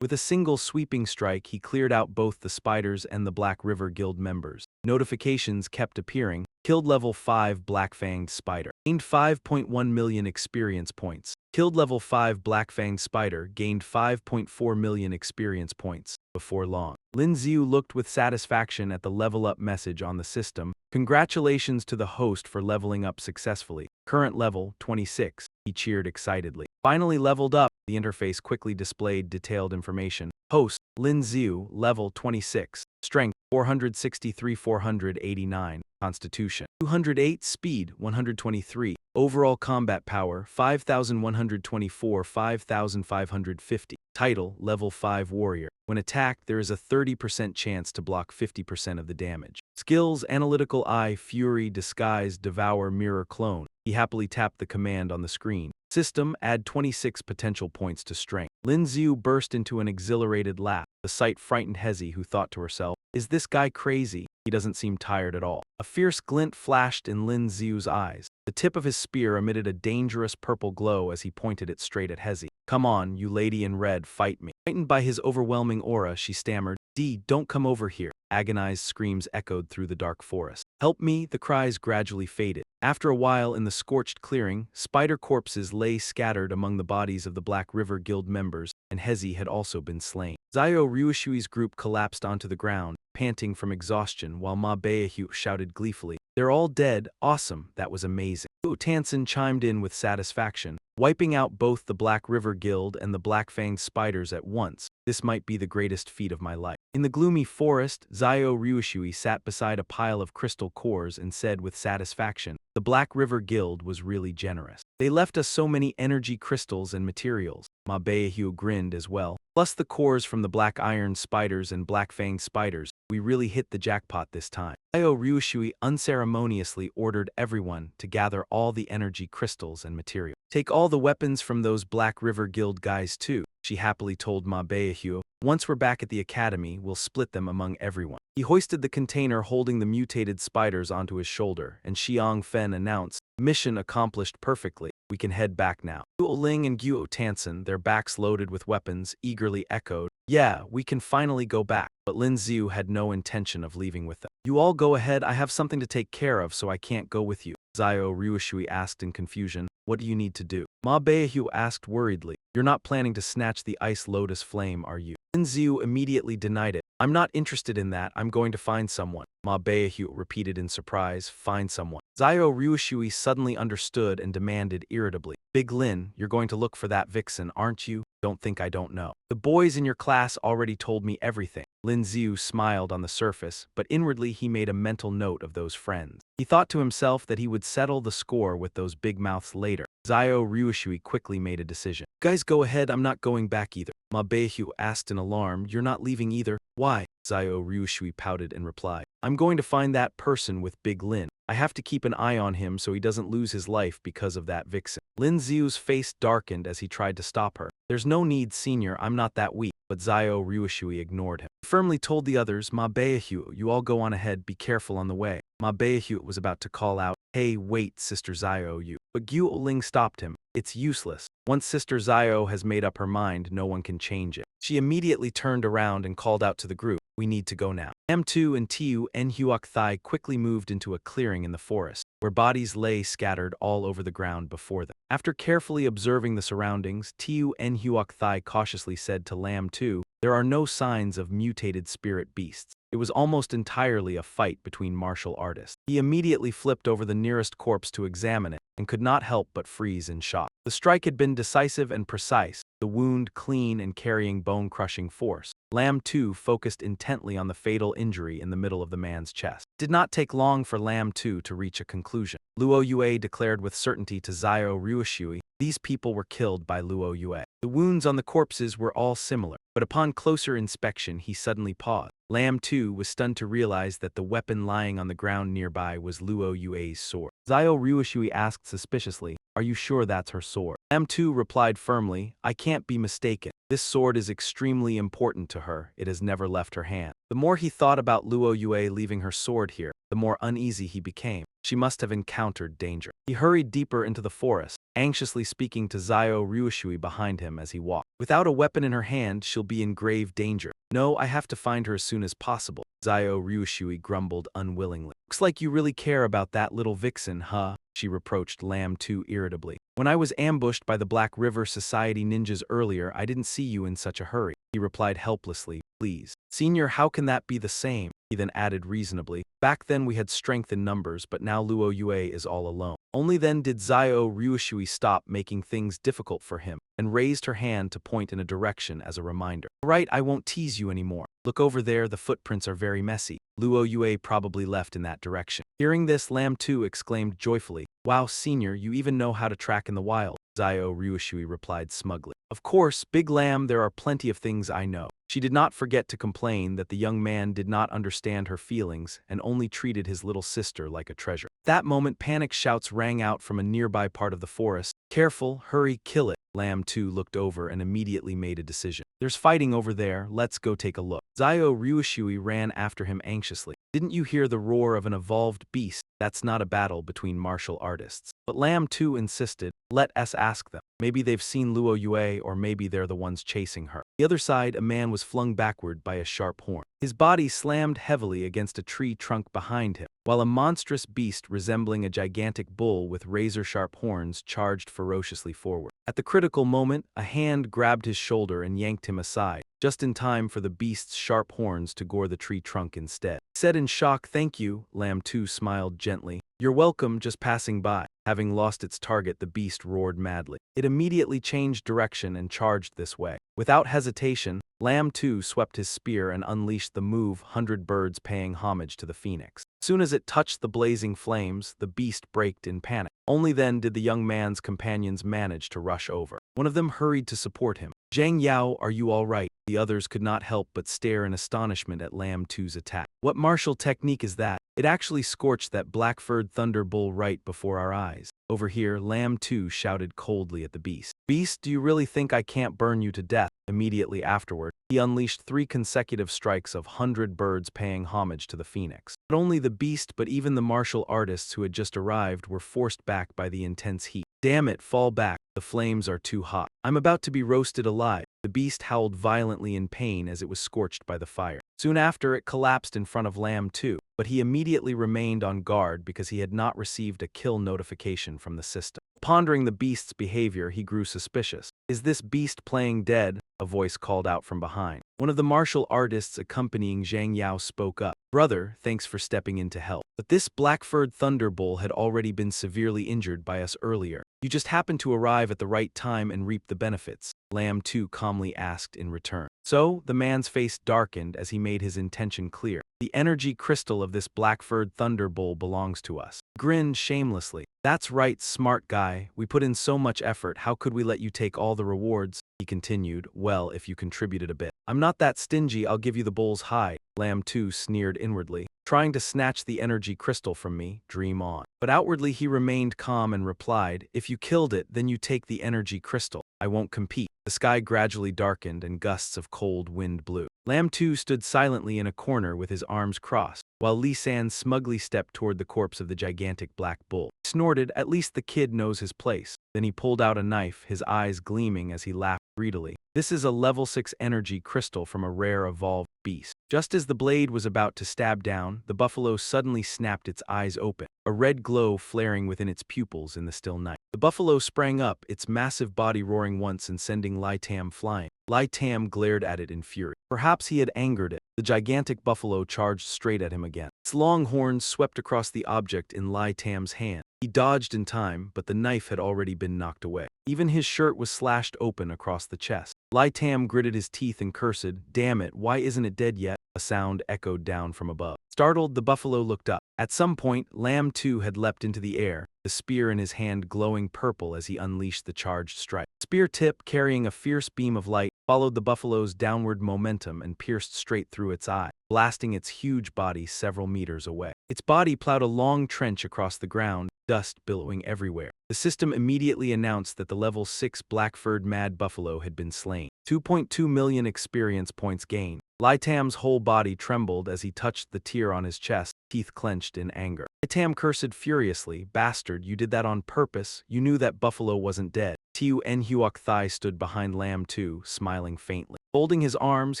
With a single sweeping strike, he cleared out both the spiders and the Black River Guild members. Notifications kept appearing. Killed level 5 Black-Fanged Spider, gained 5.1 million experience points. Killed level 5 Black-Fanged Spider, gained 5.4 million experience points. Before long, Lin Xiu looked with satisfaction at the level up message on the system. "Congratulations to the host for leveling up successfully. Current level, 26. He cheered excitedly. "Finally leveled up." The interface quickly displayed detailed information. Host, Lin Xiu, level 26. Strength, 463 489. Constitution, 208. Speed, 123. Overall combat power, 5124 5550. Title, level 5 warrior. When attacked, there is a 30% chance to block 50% of the damage. Skills, Analytical Eye, Fury, Disguise, Devour, Mirror, Clone. He happily tapped the command on the screen. System, add 26 potential points to strength. Lin Xiu burst into an exhilarated laugh. The sight frightened Hezi, who thought to herself, is this guy crazy? He doesn't seem tired at all. A fierce glint flashed in Lin Xiu's eyes. The tip of his spear emitted a dangerous purple glow as he pointed it straight at Hezi. Come on, you lady in red, fight me. Frightened by his overwhelming aura, she stammered, don't come over here. Agonized screams echoed through the dark forest. Help me, the cries gradually faded. After a while in the scorched clearing, spider corpses lay scattered among the bodies of the Black River Guild members, and Hezi had also been slain. Zio Ryushui's group collapsed onto the ground, panting from exhaustion, while Ma Beahu shouted gleefully, they're all dead, awesome, that was amazing. Tansen chimed in with satisfaction, wiping out both the Black River Guild and the Black-Fanged spiders at once. This might be the greatest feat of my life. In the gloomy forest, Zio Ryushui sat beside a pile of crystal cores and said with satisfaction, the Black River Guild was really generous. They left us so many energy crystals and materials. Ma Beahu grinned as well. Plus the cores from the Black Iron spiders and Black-Fanged spiders. We really hit the jackpot this time. Zio Ryushui unceremoniously ordered everyone to gather all the energy crystals and material. Take all the weapons from those Black River Guild guys too, she happily told Ma Beahu. Once we're back at the academy, we'll split them among everyone. He hoisted the container holding the mutated spiders onto his shoulder, and Xiang Fen announced, mission accomplished perfectly. We can head back now. Guo Ling and Guo Tansen, their backs loaded with weapons, eagerly echoed, yeah, we can finally go back. But Lin Xiu had no intention of leaving with them. You all go ahead, I have something to take care of, so I can't go with you. Zio Ryushui asked in confusion, what do you need to do? Ma Beahu asked worriedly, you're not planning to snatch the ice lotus flame, are you? Lin Xiu immediately denied it. I'm not interested in that, I'm going to find someone. Ma Beahu repeated in surprise, find someone. Zio Ryushui suddenly understood and demanded irritably, Big Lin, you're going to look for that vixen, aren't you? Don't think I don't know. The boys in your class already told me everything. Lin Xiu smiled on the surface, but inwardly he made a mental note of those friends. He thought to himself that he would settle the score with those big mouths later. Zio Ryushui quickly made a decision. Guys, go ahead, I'm not going back either. Ma Beahu asked in alarm, you're not leaving either? Why? Zio Ryushui pouted and replied, I'm going to find that person with Big Lin. I have to keep an eye on him so he doesn't lose his life because of that vixen. Lin Xiu's face darkened as he tried to stop her. There's no need, senior, I'm not that weak. But Zio Ryushui ignored him. He firmly told the others, Ma Beahu, you all go on ahead, be careful on the way. Ma Beahu was about to call out, hey, wait, Sister Zio, you. But Guo Ling stopped him. It's useless. Once Sister Zio has made up her mind, no one can change it. She immediately turned around and called out to the group, we need to go now. M2 and Tiu Nhuok Thai quickly moved into a clearing in the forest, where bodies lay scattered all over the ground before them. After carefully observing the surroundings, Tiu Nhuok Thai cautiously said to Lam 2, there are no signs of mutated spirit beasts. It was almost entirely a fight between martial artists. He immediately flipped over the nearest corpse to examine it, and could not help but freeze in shock. The strike had been decisive and precise, the wound clean and carrying bone-crushing force. Lam 2 focused intently on the fatal injury in the middle of the man's chest. It did not take long for Lam 2 to reach a conclusion. Luo Yue declared with certainty to Zio Ryushui, these people were killed by Luo Yue. The wounds on the corpses were all similar, but upon closer inspection he suddenly paused. Lam 2 was stunned to realize that the weapon lying on the ground nearby was Luo Yue's sword. Zio Ryushui asked suspiciously, are you sure that's her sword? Lam 2 replied firmly, I can't be mistaken. This sword is extremely important to her, it has never left her hand. The more he thought about Luo Yue leaving her sword here, the more uneasy he became. She must have encountered danger. He hurried deeper into the forest, anxiously speaking to Zio Ryushui behind him as he walked. Without a weapon in her hand, she'll be in grave danger. No, I have to find her as soon as possible. Zio Ryushui grumbled unwillingly. Looks like you really care about that little vixen, huh? She reproached Lam 2 irritably. When I was ambushed by the Black River Society ninjas earlier, I didn't see you in such a hurry. He replied helplessly, please. Senior, how can that be the same? He then added reasonably, back then we had strength in numbers, but now Luo Yue is all alone. Only then did Zio Ryushui stop making things difficult for him, and raised her hand to point in a direction as a reminder. Right, I won't tease you anymore. Look over there, the footprints are very messy. Luo Yue probably left in that direction. Hearing this, Lam 2 exclaimed joyfully, wow, senior, you even know how to track in the wild. Zio Ryushui replied smugly. Of course, Big Lam, there are plenty of things I know. She did not forget to complain that the young man did not understand her feelings and only treated his little sister like a treasure. That moment panic shouts rang out from a nearby part of the forest. Careful, hurry, kill it. Lamb 2 looked over and immediately made a decision. There's fighting over there, let's go take a look. Zio Ryushui ran after him anxiously. Didn't you hear the roar of an evolved beast? That's not a battle between martial artists. But Lamb 2 insisted, let us ask them. Maybe they've seen Luo Yue or maybe they're the ones chasing her. The other side, a man was flung backward by a sharp horn. His body slammed heavily against a tree trunk behind him, while a monstrous beast resembling a gigantic bull with razor-sharp horns charged ferociously forward. At the critical moment, a hand grabbed his shoulder and yanked him aside, just in time for the beast's sharp horns to gore the tree trunk instead. He said in shock, "Thank you," Lamb 2 smiled gently. "You're welcome, just passing by." Having lost its target, the beast roared madly. It immediately changed direction and charged this way. Without hesitation, Lamb 2 swept his spear and unleashed the move 100 birds paying homage to the phoenix. Soon as it touched the blazing flames, the beast braked in panic. Only then did the young man's companions manage to rush over. One of them hurried to support him. "Zhang Yao, are you all right?" The others could not help but stare in astonishment at Lamb 2's attack. "What martial technique is that? It actually scorched that black-furred thunder bull right before our eyes." Over here, Lamb 2 shouted coldly at the beast. "Beast, do you really think I can't burn you to death?" Immediately afterward, he unleashed 3 consecutive strikes of 100 birds paying homage to the phoenix. Not only the beast but even the martial artists who had just arrived were forced back by the intense heat. "Damn it, fall back. The flames are too hot. I'm about to be roasted alive." The beast howled violently in pain as it was scorched by the fire. Soon after, it collapsed in front of Lamb 2, but he immediately remained on guard because he had not received a kill notification from the system. Pondering the beast's behavior, he grew suspicious. "Is this beast playing dead?" a voice called out from behind. One of the martial artists accompanying Zhang Yao spoke up. "Brother, thanks for stepping in to help. But this black-furred thunder bull had already been severely injured by us earlier. You just happened to arrive at the right time and reap the benefits," Lamb 2 calmly asked in return. So, the man's face darkened as he made his intention clear. "The energy crystal of this black-furred thunder bull belongs to us." He grinned shamelessly. "That's right, smart guy. We put in so much effort, how could we let you take all the rewards?" He continued, "Well, if you contributed a bit. I'm not that stingy, I'll give you the bull's hide." Lamb 2 sneered inwardly. "Trying to snatch the energy crystal from me, dream on." But outwardly he remained calm and replied, "If you killed it, then you take the energy crystal. I won't compete." The sky gradually darkened and gusts of cold wind blew. Lamb 2 stood silently in a corner with his arms crossed, while Li San smugly stepped toward the corpse of the gigantic black bull. He snorted, "At least the kid knows his place." Then he pulled out a knife, his eyes gleaming as he laughed greedily. "This is a level 6 energy crystal from a rare evolved beast." Just as the blade was about to stab down, the buffalo suddenly snapped its eyes open, a red glow flaring within its pupils in the still night. The buffalo sprang up, its massive body roaring once and sending Lai Tam flying. Lai Tam glared at it in fury. Perhaps he had angered it. The gigantic buffalo charged straight at him again. Its long horns swept across the object in Lai Tam's hand. He dodged in time, but the knife had already been knocked away. Even his shirt was slashed open across the chest. Lai Tam gritted his teeth and cursed, "Damn it, why isn't it dead yet?" A sound echoed down from above. Startled, the buffalo looked up. At some point, Lamb 2 had leapt into the air, the spear in his hand glowing purple as he unleashed the charged strike. Spear tip, carrying a fierce beam of light, followed the buffalo's downward momentum and pierced straight through its eye, blasting its huge body several meters away. Its body plowed a long trench across the ground, dust billowing everywhere. The system immediately announced that the level 6 black-furred mad buffalo had been slain. 2.2 million experience points gained. Lai Tam's whole body trembled as he touched the tear on his chest, teeth clenched in anger. Lai Tam cursed furiously, "Bastard, you did that on purpose. You knew that buffalo wasn't dead." Tiu Nhuok Thai stood behind Lamb 2, smiling faintly. Folding his arms,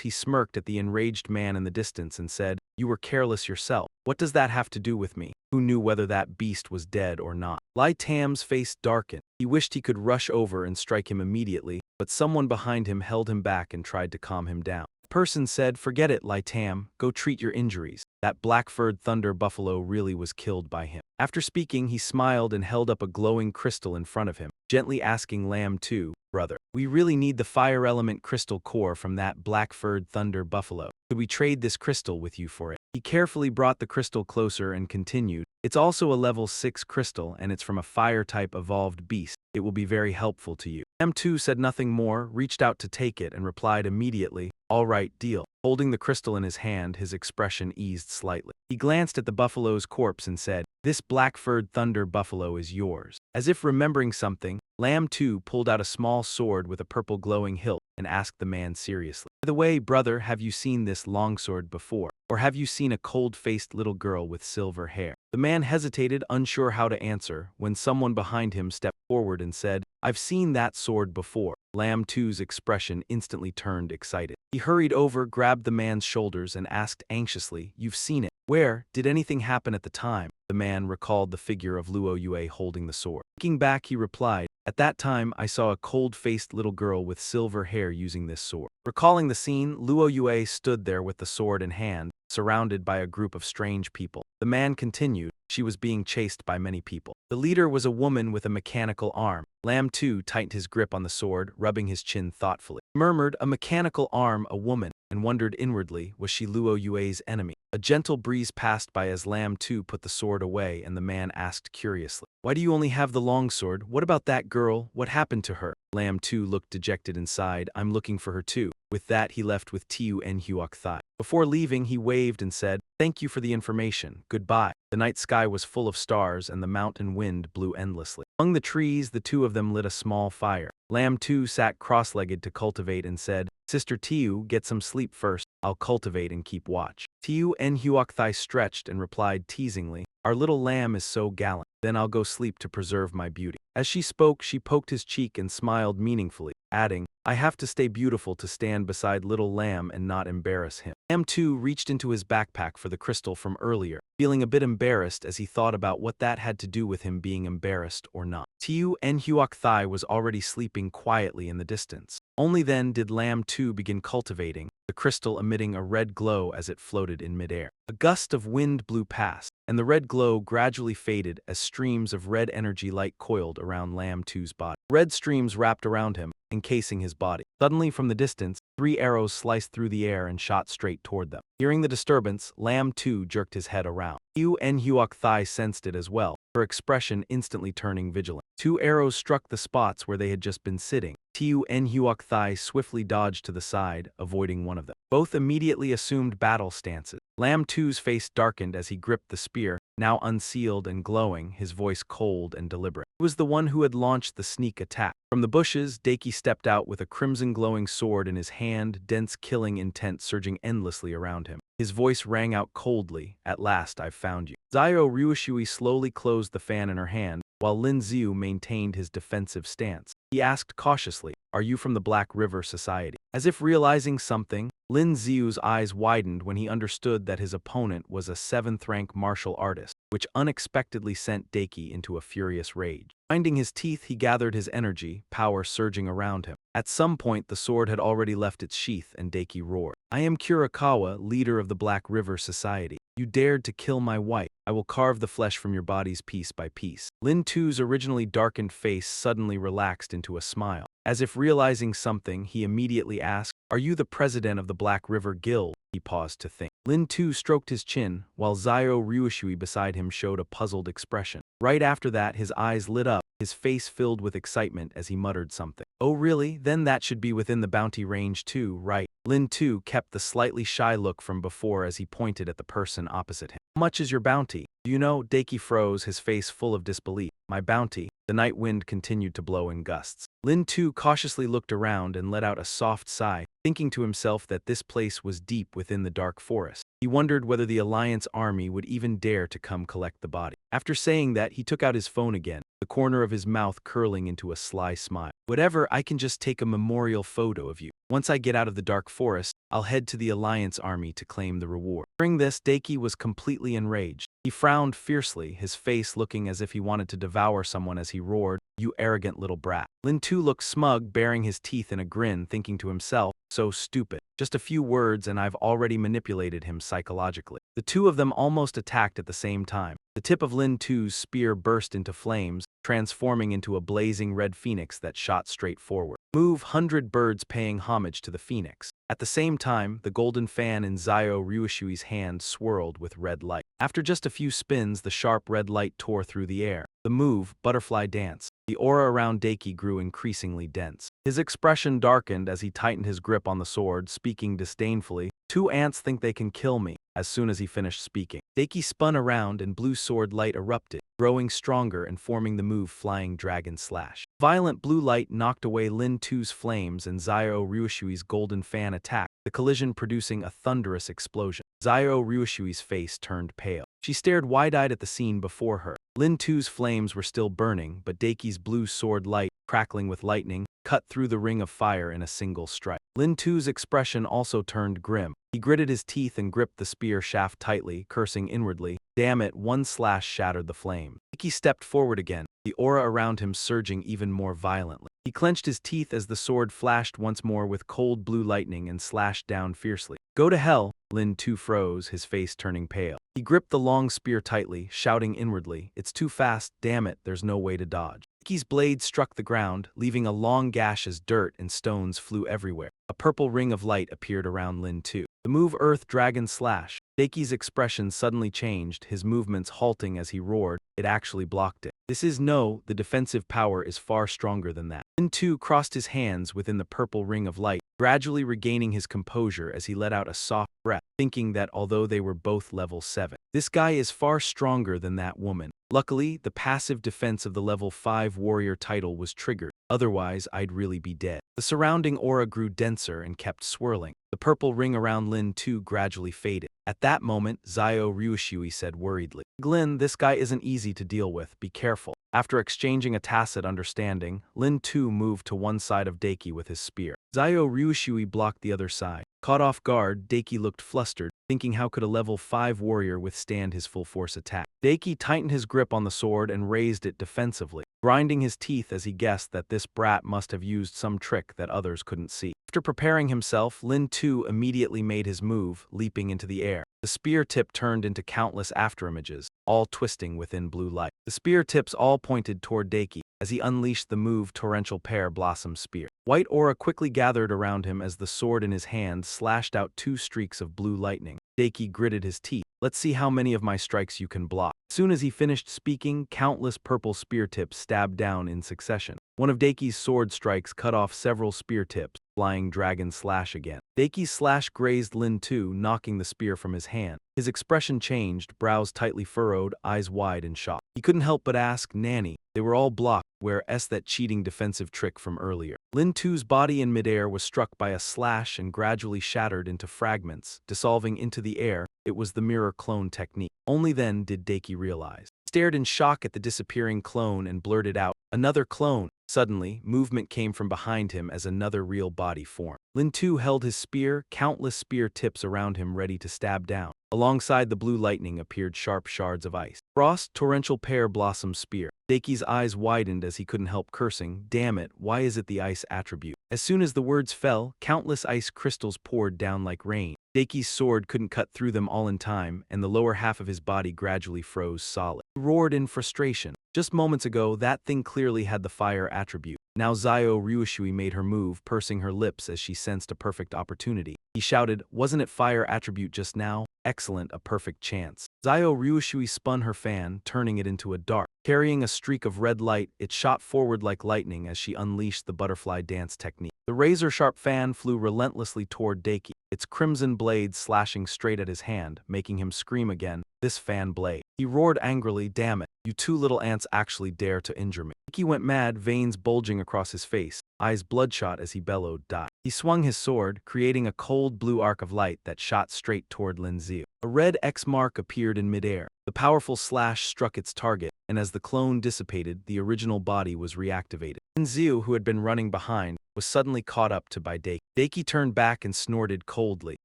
he smirked at the enraged man in the distance and said, "You were careless yourself. What does that have to do with me? Who knew whether that beast was dead or not?" Lai Tam's face darkened. He wished he could rush over and strike him immediately, but someone behind him held him back and tried to calm him down. The person said, "Forget it, Lai Tam. Go treat your injuries. That black-furred thunder buffalo really was killed by him." After speaking, he smiled and held up a glowing crystal in front of him, gently asking Lamb 2, "Brother, we really need the fire element crystal core from that black-furred thunder buffalo. Could we trade this crystal with you for it?" He carefully brought the crystal closer and continued, "It's also a level 6 crystal and it's from a fire-type evolved beast. It will be very helpful to you." M2 said nothing more, reached out to take it and replied immediately, "All right, deal." Holding the crystal in his hand, his expression eased slightly. He glanced at the buffalo's corpse and said, This black-furred thunder buffalo is yours. As if remembering something, Lamb 2 pulled out a small sword with a purple glowing hilt and asked the man seriously. By the way, brother, have you seen this longsword before? Or have you seen a cold-faced little girl with silver hair? The man hesitated, unsure how to answer, when someone behind him stepped forward and said, I've seen that sword before. Lamb 2's expression instantly turned excited. He hurried over, grabbed the man's shoulders, and asked anxiously, You've seen it. Where? Did anything happen at the time? The man recalled the figure of Luo Yue holding the sword. Looking back, he replied, At that time, I saw a cold-faced little girl with silver hair using this sword. Recalling the scene, Luo Yue stood there with the sword in hand, surrounded by a group of strange people. The man continued, She was being chased by many people. The leader was a woman with a mechanical arm. Lamb 2 tightened his grip on the sword, rubbing his chin thoughtfully. He murmured, A mechanical arm, a woman, and wondered inwardly, was she Luo Yue's enemy? A gentle breeze passed by as Lamb 2 put the sword away, and the man asked curiously, Why do you only have the longsword? What about that girl? What happened to her? Lamb 2 looked dejected and sighed, I'm looking for her too. With that, he left with Tiu En Huoc Thai. Before leaving, he waved and said, Thank you for the information. Goodbye. The night sky was full of stars, and the mountain wind blew endlessly. Among the trees, the two of them lit a small fire. Lamb 2 sat cross-legged to cultivate and said, Sister Tiu, get some sleep first. I'll cultivate and keep watch. Tiu En Huoc Thai stretched and replied teasingly, Our little lamb is so gallant. Then I'll go sleep to preserve my beauty. As she spoke, she poked his cheek and smiled meaningfully, adding, I have to stay beautiful to stand beside little lamb and not embarrass him. Lamb 2 reached into his backpack for the crystal from earlier, feeling a bit embarrassed as he thought about what that had to do with him being embarrassed or not. Tiu En Huoc Thai was already sleeping quietly in the distance. Only then did Lamb 2 begin cultivating, the crystal emitting a red glow as it floated in midair. A gust of wind blew past, and the red glow gradually faded as streams of red energy light coiled around Lamb 2's body. Red streams wrapped around him, encasing his body. Suddenly, from the distance, 3 arrows sliced through the air and shot straight toward them. Hearing the disturbance, Lamb 2 jerked his head around. Tiu En Huoc Thai sensed it as well, her expression instantly turning vigilant. 2 arrows struck the spots where they had just been sitting. Tiu En Huoc Thai swiftly dodged to the side, avoiding one of them. Both immediately assumed battle stances. Lamb 2's face darkened as he gripped the spear, now unsealed and glowing, his voice cold and deliberate. He was the one who had launched the sneak attack. From the bushes, Daki stepped out with a crimson glowing sword in his hand, dense killing intent surging endlessly around him. His voice rang out coldly, At last I've found you. Zio Ryushui slowly closed the fan in her hand, while Lin Ziu maintained his defensive stance. He asked cautiously, Are you from the Black River Society? As if realizing something, Lin Ziu's eyes widened when he understood that his opponent was a 7th-rank martial artist, which unexpectedly sent Daki into a furious rage. Grinding his teeth, he gathered his energy, power surging around him. At some point, the sword had already left its sheath, and Daki roared, I am Kurakawa, leader of the Black River Society. You dared to kill my wife. I will carve the flesh from your bodies piece by piece. Lin 2's originally darkened face suddenly relaxed into a smile. As if realizing something, he immediately asked, Are you the president of the Black River Guild? He paused to think. Lin 2 stroked his chin, while Zio Ryushui beside him showed a puzzled expression. Right after that, his eyes lit up, his face filled with excitement as he muttered something. Oh really? Then that should be within the bounty range too, right? Lin 2 kept the slightly shy look from before as he pointed at the person opposite him. How much is your bounty? Do you know? Daki froze, his face full of disbelief. My bounty? The night wind continued to blow in gusts. Lin 2 cautiously looked around and let out a soft sigh, thinking to himself that this place was deep within the dark forest. He wondered whether the Alliance army would even dare to come collect the body. After saying that, he took out his phone again, the corner of his mouth curling into a sly smile. Whatever, I can just take a memorial photo of you. Once I get out of the dark forest, I'll head to the Alliance army to claim the reward. During this, Daki was completely enraged. He frowned fiercely, his face looking as if he wanted to devour someone as he roared, You arrogant little brat. Lin 2 looked smug, baring his teeth in a grin, thinking to himself, So stupid. Just a few words and I've already manipulated him psychologically. The two of them almost attacked at the same time. The tip of Lin 2's spear burst into flames, transforming into a blazing red phoenix that shot straight forward. Move 100 birds paying homage to the phoenix. At the same time, the golden fan in Zio Ryushui's hand swirled with red light. After just a few spins, the sharp red light tore through the air. The move, Butterfly Dance. The aura around Daki grew increasingly dense. His expression darkened as he tightened his grip on the sword, speaking disdainfully, 2 ants think they can kill me. as soon as he finished speaking. Daiki spun around and blue sword light erupted, growing stronger and forming the move Flying Dragon Slash. Violent blue light knocked away Lin Tu's flames and Zio Ryushui's golden fan attacked, the collision producing a thunderous explosion. Zio Ryushui's face turned pale. She stared wide-eyed at the scene before her. Lin Tu's flames were still burning, but Daiki's blue sword light, crackling with lightning, cut through the ring of fire in a single strike. Lin Tu's expression also turned grim. He gritted his teeth and gripped the spear shaft tightly, cursing inwardly. Damn it, one slash shattered the flame. Daiki stepped forward again, the aura around him surging even more violently. He clenched his teeth as the sword flashed once more with cold blue lightning and slashed down fiercely. Go to hell! Lin Tu froze, his face turning pale. He gripped the long spear tightly, shouting inwardly, it's too fast, damn it, there's no way to dodge. Daiki's blade struck the ground, leaving a long gash as dirt and stones flew everywhere. A purple ring of light appeared around Lin Tu. The move Earth Dragon Slash. Daiki's expression suddenly changed, his movements halting as he roared. It actually blocked it. This is no, the defensive power is far stronger than that. Lin Tu crossed his hands within the purple ring of light, gradually regaining his composure as he let out a soft breath, thinking that although they were both level 7, this guy is far stronger than that woman. Luckily, the passive defense of the level 5 warrior title was triggered, otherwise I'd really be dead. The surrounding aura grew denser and kept swirling. The purple ring around Lin Tu gradually faded. At that moment, Zio Ryushui said worriedly, Lin, this guy isn't easy to deal with, be careful. After exchanging a tacit understanding, Lin Tu moved to one side of Daiki with his spear. Zio Ryushui blocked the other side. Caught off guard, Daiki looked flustered, thinking how could a level 5 warrior withstand his full force attack. Daiki tightened his grip on the sword and raised it defensively, grinding his teeth as he guessed that this brat must have used some trick that others couldn't see. After preparing himself, Lin Tu immediately made his move, leaping into the air. The spear tip turned into countless afterimages, all twisting within blue light. The spear tips all pointed toward Daiki as he unleashed the move Torrential Pear Blossom Spear. White aura quickly gathered around him as the sword in his hand slashed out 2 streaks of blue lightning. Daiki gritted his teeth. Let's see how many of my strikes you can block. As soon as he finished speaking, countless purple spear tips stabbed down in succession. One of Daiki's sword strikes cut off several spear tips, Flying Dragon Slash again. Daiki's slash grazed Lin Tu, knocking the spear from his hand. His expression changed, brows tightly furrowed, eyes wide in shock. He couldn't help but ask, Nanny. They were all blocked. Where's that cheating defensive trick from earlier? Lin Tu's body in midair was struck by a slash and gradually shattered into fragments, dissolving into the air. It was the mirror clone technique. Only then did Daiki realize. He stared in shock at the disappearing clone and blurted out, another clone. Suddenly, movement came from behind him as another real body formed. Lin Tu held his spear, countless spear tips around him ready to stab down. Alongside the blue lightning appeared sharp shards of ice. Frost Torrential Pear Blossom Spear. Daiki's eyes widened as he couldn't help cursing, damn it, why is it the ice attribute? As soon as the words fell, countless ice crystals poured down like rain. Daiki's sword couldn't cut through them all in time, and the lower half of his body gradually froze solid. He roared in frustration. Just moments ago, that thing clearly had the fire attribute. Now Zio Ryushui made her move, pursing her lips as she sensed a perfect opportunity. He shouted, wasn't it fire attribute just now? Excellent, a perfect chance. Zio Ryushui spun her fan, turning it into a dart. Carrying a streak of red light, it shot forward like lightning as she unleashed the butterfly dance technique. The razor-sharp fan flew relentlessly toward Daiki, its crimson blade slashing straight at his hand, making him scream again, this fan blade. He roared angrily, damn it, you 2 little ants actually dare to injure me. Daiki went mad, veins bulging across his face, eyes bloodshot as he bellowed, die. He swung his sword, creating a cold blue arc of light that shot straight toward Lin Ziu. A red X mark appeared in midair. The powerful slash struck its target, and as the clone dissipated, the original body was reactivated. Lin Ziu, who had been running behind, was suddenly caught up to by Daiki. Daiki turned back and snorted coldly.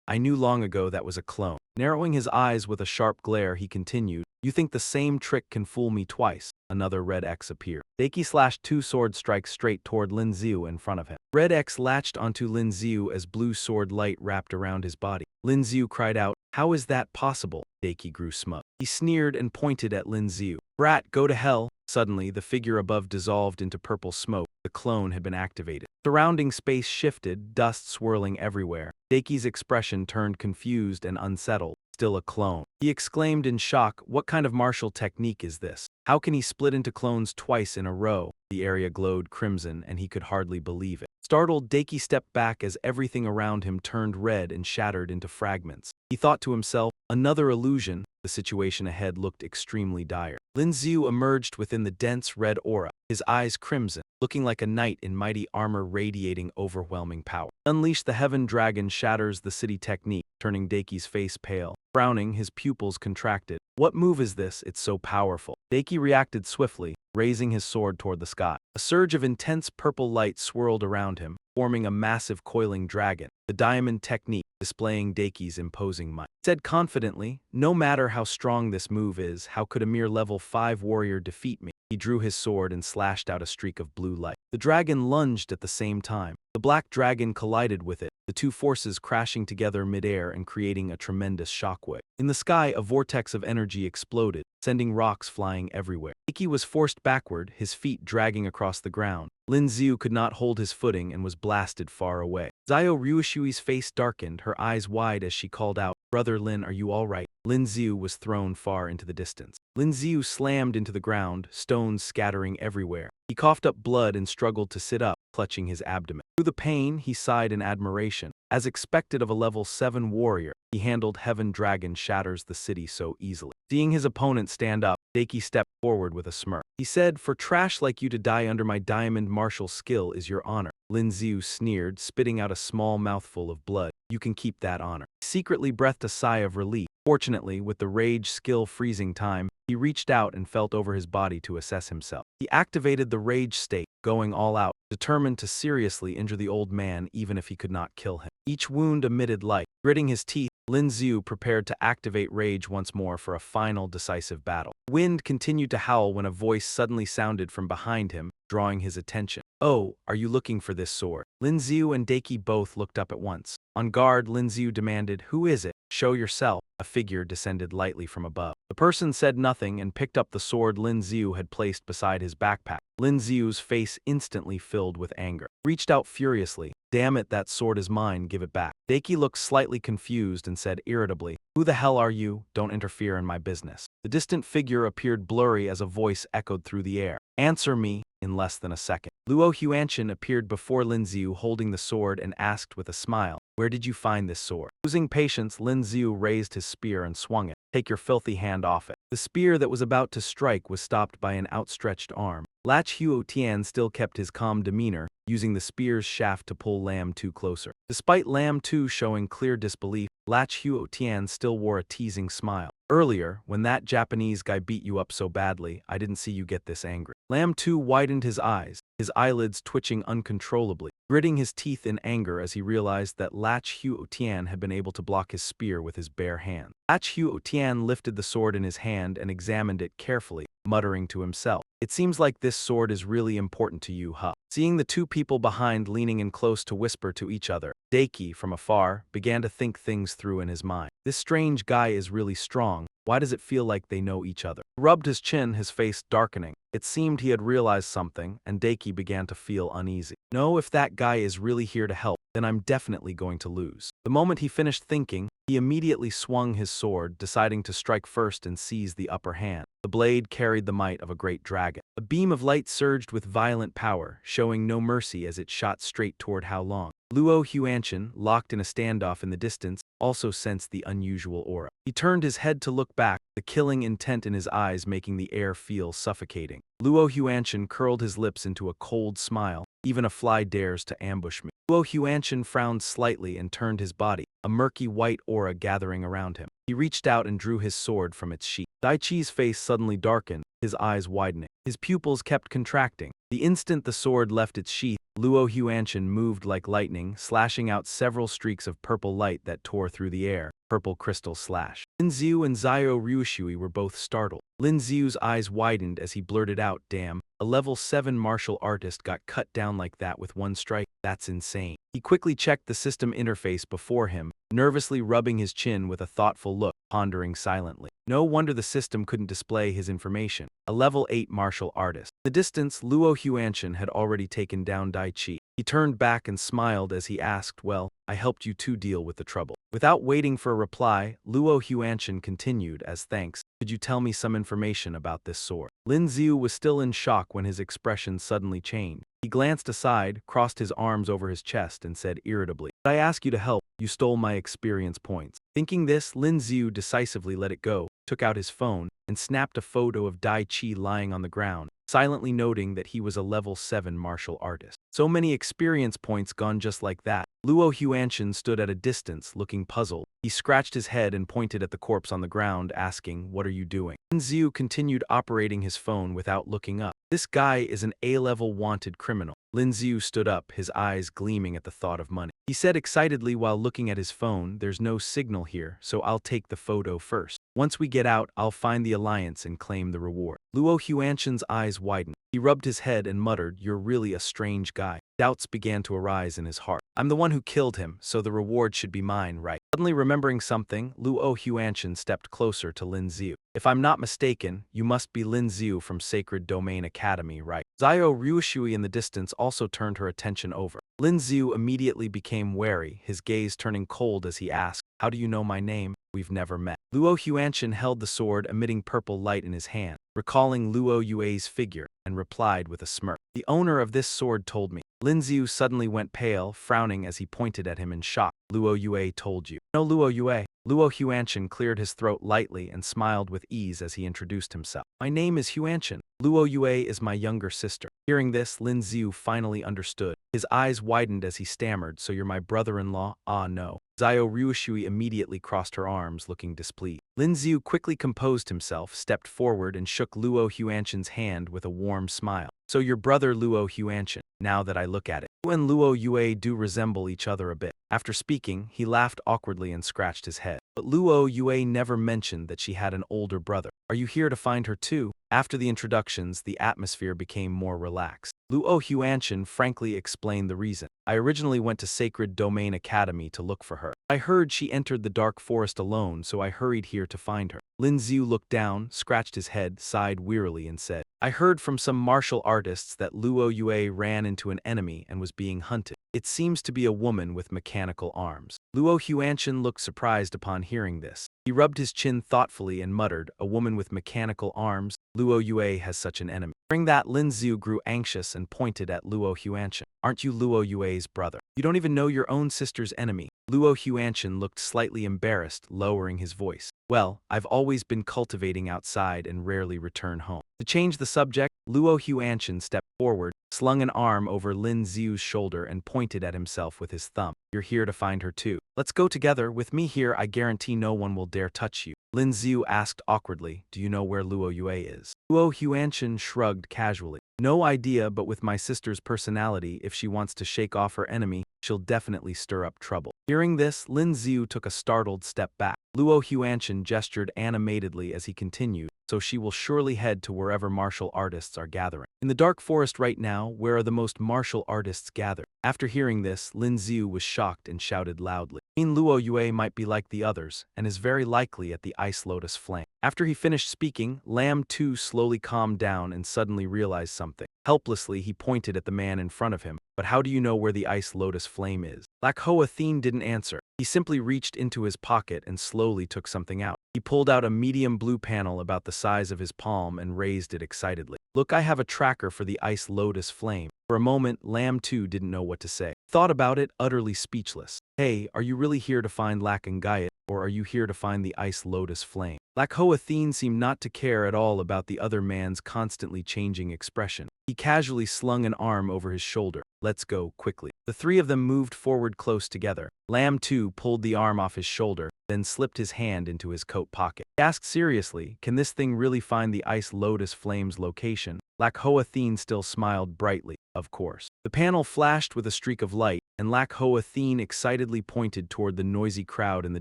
I knew long ago that was a clone. Narrowing his eyes with a sharp glare, he continued, you think the same trick can fool me twice? Another red X appeared. Daiki slashed 2 sword strikes straight toward Lin Ziu in front of him. Red X latched onto Lin Ziu as blue sword light wrapped around his body. Lin Ziu cried out, how is that possible? Daiki grew smug. He sneered and pointed at Lin Ziu. Brat, go to hell. Suddenly, the figure above dissolved into purple smoke. The clone had been activated. Surrounding space shifted, dust swirling everywhere. Daiki's expression turned confused and unsettled. Still a clone. He exclaimed in shock, what kind of martial technique is this? How can he split into clones twice in a row? The area glowed crimson and he could hardly believe it. Startled, Daiki stepped back as everything around him turned red and shattered into fragments. He thought to himself, Another illusion. The situation ahead looked extremely dire. Lin Xiu emerged within the dense red aura, his eyes crimson, looking like a knight in mighty armor radiating overwhelming power. Unleash the Heaven Dragon shatters the city technique, turning Daki's face pale. Frowning, his pupils contracted. What move is this? It's so powerful. Daki reacted swiftly, raising his sword toward the sky. A surge of intense purple light swirled around him, forming a massive coiling dragon. The diamond technique, displaying Daki's imposing might. Said confidently, no matter how strong this move is, how could a mere level 5 warrior defeat me? He drew his sword and slashed out a streak of blue light. The dragon lunged at the same time. The black dragon collided with it, the two forces crashing together midair and creating a tremendous shockwave. In the sky, a vortex of energy exploded, sending rocks flying everywhere. Iki was forced backward, his feet dragging across the ground. Lin Xiu could not hold his footing and was blasted far away. Zio Ryushui's face darkened, her eyes wide as she called out, "Brother Lin, are you all right?" Lin Xiu was thrown far into the distance. Lin Xiu slammed into the ground, stones scattering everywhere. He coughed up blood and struggled to sit up, clutching his abdomen. Through the pain, he sighed in admiration. As expected of a level 7 warrior, he handled Heaven Dragon shatters the city so easily. Seeing his opponent stand up, Daki stepped forward with a smirk. He said, "For trash like you to die under my diamond martial skill is your honor." Lin Xiu sneered, spitting out a small mouthful of blood. "You can keep that honor." He secretly breathed a sigh of relief. Fortunately, with the rage skill freezing time, he reached out and felt over his body to assess himself. He activated the rage state, going all out, determined to seriously injure the old man even if he could not kill him. Each wound emitted light. Gritting his teeth, Lin Xiu prepared to activate rage once more for a final decisive battle. The wind continued to howl when a voice suddenly sounded from behind him, drawing his attention. "Oh, are you looking for this sword?" Lin Xiu and Daki both looked up at once. On guard, Lin Xiu demanded, "Who is it? Show yourself." A figure descended lightly from above. The person said nothing and picked up the sword Lin Xiu had placed beside his backpack. Lin Xiu's face instantly filled with anger. He reached out furiously. "Damn it, that sword is mine, give it back." Daki looked slightly confused and said irritably, "Who the hell are you? Don't interfere in my business." The distant figure appeared blurry as a voice echoed through the air. "Answer me." In less than a second, Luo Huanshan appeared before Lin Xiu holding the sword and asked with a smile, "Where did you find this sword?" Losing patience, Lin Xiu raised his spear and swung it. "Take your filthy hand off it." The spear that was about to strike was stopped by an outstretched arm. Lach Huo Tian still kept his calm demeanor, using the spear's shaft to pull Lam Tu closer. Despite Lam Tu showing clear disbelief, Lach Huo Tian still wore a teasing smile. "Earlier, when that Japanese guy beat you up so badly, I didn't see you get this angry." Lam Tu widened his eyes, his eyelids twitching uncontrollably, gritting his teeth in anger as he realized that Lach Huo Tian had been able to block his spear with his bare hand. Lach Huo Tian lifted the sword in his hand and examined it carefully, muttering to himself, "It seems like this sword is really important to you, huh?" Seeing the two people behind leaning in close to whisper to each other, Daki, from afar, began to think things through in his mind. This strange guy is really strong. Why does it feel like they know each other? He rubbed his chin, his face darkening. It seemed he had realized something, and Daki began to feel uneasy. "No, if that guy is really here to help, then I'm definitely going to lose." The moment he finished thinking, he immediately swung his sword, deciding to strike first and seize the upper hand. The blade carried the might of a great dragon. A beam of light surged with violent power, showing no mercy as it shot straight toward How Long. Luo Huanshan, locked in a standoff in the distance, also sensed the unusual aura. He turned his head to look back, the killing intent in his eyes making the air feel suffocating. Luo Huanshan curled his lips into a cold smile. "Even a fly dares to ambush me." Luo Huanshan frowned slightly and turned his body, a murky white aura gathering around him. He reached out and drew his sword from its sheath. Daichi's face suddenly darkened, his eyes widening. His pupils kept contracting. The instant the sword left its sheath, Luo Huanshan moved like lightning, slashing out several streaks of purple light that tore through the air. Purple crystal slash. Lin Xiu and Zio Ryushui were both startled. Lin Xiu's eyes widened as he blurted out, "Damn, a level 7 martial artist got cut down like that with one strike? That's insane." He quickly checked the system interface before him, nervously rubbing his chin with a thoughtful look, pondering silently. No wonder the system couldn't display his information. A level 8 martial artist. In the distance, Luo Huanshan had already taken down Daichi. He turned back and smiled as he asked, "Well, I helped you two deal with the trouble." Without waiting for a reply, Luo Huanshan continued, "As thanks, could you tell me some information about this sword?" Lin Xiu was still in shock when his expression suddenly changed. He glanced aside, crossed his arms over his chest, and said irritably, But I ask you to help, you stole my experience points. Thinking this, Lin Xiu decisively let it go, took out his phone, and snapped a photo of Dai Chi lying on the ground, silently noting that he was a level 7 martial artist. So many experience points gone just like that. Luo Huanshan stood at a distance, looking puzzled. He scratched his head and pointed at the corpse on the ground, asking, "What are you doing?" Lin Xiu continued operating his phone without looking up. This guy is an A-level wanted criminal. Lin Xiu stood up, his eyes gleaming at the thought of money. He said excitedly while looking at his phone, "There's no signal here, so I'll take the photo first. Once we get out, I'll find the alliance and claim the reward." Luo Huanshan's eyes widened. He rubbed his head and muttered, "You're really a strange guy." Doubts began to arise in his heart. "I'm the one who killed him, so the reward should be mine, right?" Suddenly remembering something, Luo Huanshan stepped closer to Lin Xiu. "If I'm not mistaken, you must be Lin Xiu from Sacred Domain Academy, right?" Zio Ryushui in the distance also turned her attention over. Lin Xiu immediately became wary, his gaze turning cold as he asked, "How do you know my name? We've never met." Luo Huanshan held the sword emitting purple light in his hand, recalling Luo Yue's figure, and replied with a smirk, "The owner of this sword told me." Lin Xiu suddenly went pale, frowning as he pointed at him in shock. "Luo Yue told you." "No, Luo Yue." Luo Huanshan cleared his throat lightly and smiled with ease as he introduced himself. "My name is Huanshan. Luo Yue is my younger sister." Hearing this, Lin Xiu finally understood. His eyes widened as he stammered, "So you're my brother-in-law?" "Ah, no." Zio Ryushui immediately crossed her arms, looking displeased. Lin Xiu quickly composed himself, stepped forward, and shook Luo Huanshan's hand with a warm smile. "So your brother Luo Huanshan, now that I look at it. You and Luo Yue do resemble each other a bit." After speaking, he laughed awkwardly and scratched his head. But Luo Yue never mentioned that she had an older brother. "Are you here to find her too?" After the introductions, the atmosphere became more relaxed. Luo Huanshan frankly explained the reason. "I originally went to Sacred Domain Academy to look for her. I heard she entered the dark forest alone, so I hurried here to find her." Lin Xiu looked down, scratched his head, sighed wearily, and said, "I heard from some martial artists that Luo Yue ran into an enemy and was being hunted. It seems to be a woman with mechanical arms." Luo Huanshan looked surprised upon hearing this. He rubbed his chin thoughtfully and muttered, "A woman with mechanical arms? Luo Yue has such an enemy." Hearing that, Lin Xiu grew anxious and pointed at Luo Huanshan. "Aren't you Luo Yue's brother? You don't even know your own sister's enemy." Luo Huanshan looked slightly embarrassed, lowering his voice. "Well, I've always been cultivating outside and rarely return home." To change the subject, Luo Huanshan stepped forward, slung an arm over Lin Xiu's shoulder and pointed at himself with his thumb. "You're here to find her too. Let's go together. With me here, I guarantee no one will dare touch you." Lin Xiu asked awkwardly, "Do you know where Luo Yue is?" Luo Huanshan shrugged casually. "No idea, but with my sister's personality, if she wants to shake off her enemy, she'll definitely stir up trouble." Hearing this, Lin Xiu took a startled step back. Luo Huanshan gestured animatedly as he continued, "So she will surely head to wherever martial artists are gathering." "In the dark forest right now, where are the most martial artists gathered?" After hearing this, Lin Xiu was shocked and shouted loudly, "I mean, Luo Yue might be like the others, and is very likely at the Ice Lotus Flame." After he finished speaking, Lam too slowly calmed down and suddenly realized something. Helplessly, he pointed at the man in front of him. "But how do you know where the Ice Lotus Flame is?" Lac Hoa Thien didn't answer. He simply reached into his pocket and slowly took something out. He pulled out a medium blue panel about the size of his palm and raised it excitedly. "Look, I have a tracker for the Ice Lotus Flame." For a moment, Lam too didn't know what to say. Thought about it, utterly speechless. "Hey, are you really here to find Lac and Gaiet, or are you here to find the Ice Lotus Flame?" Lac Hoa Thien seemed not to care at all about the other man's constantly changing expression. He casually slung an arm over his shoulder. "Let's go, quickly." The three of them moved forward close together. Lam too pulled the arm off his shoulder, then slipped his hand into his coat pocket. He asked seriously, "Can this thing really find the Ice Lotus Flame's location?" Lac Hoa Thien still smiled brightly. "Of course." The panel flashed with a streak of light, and Lac Hoa Thien excitedly pointed toward the noisy crowd in the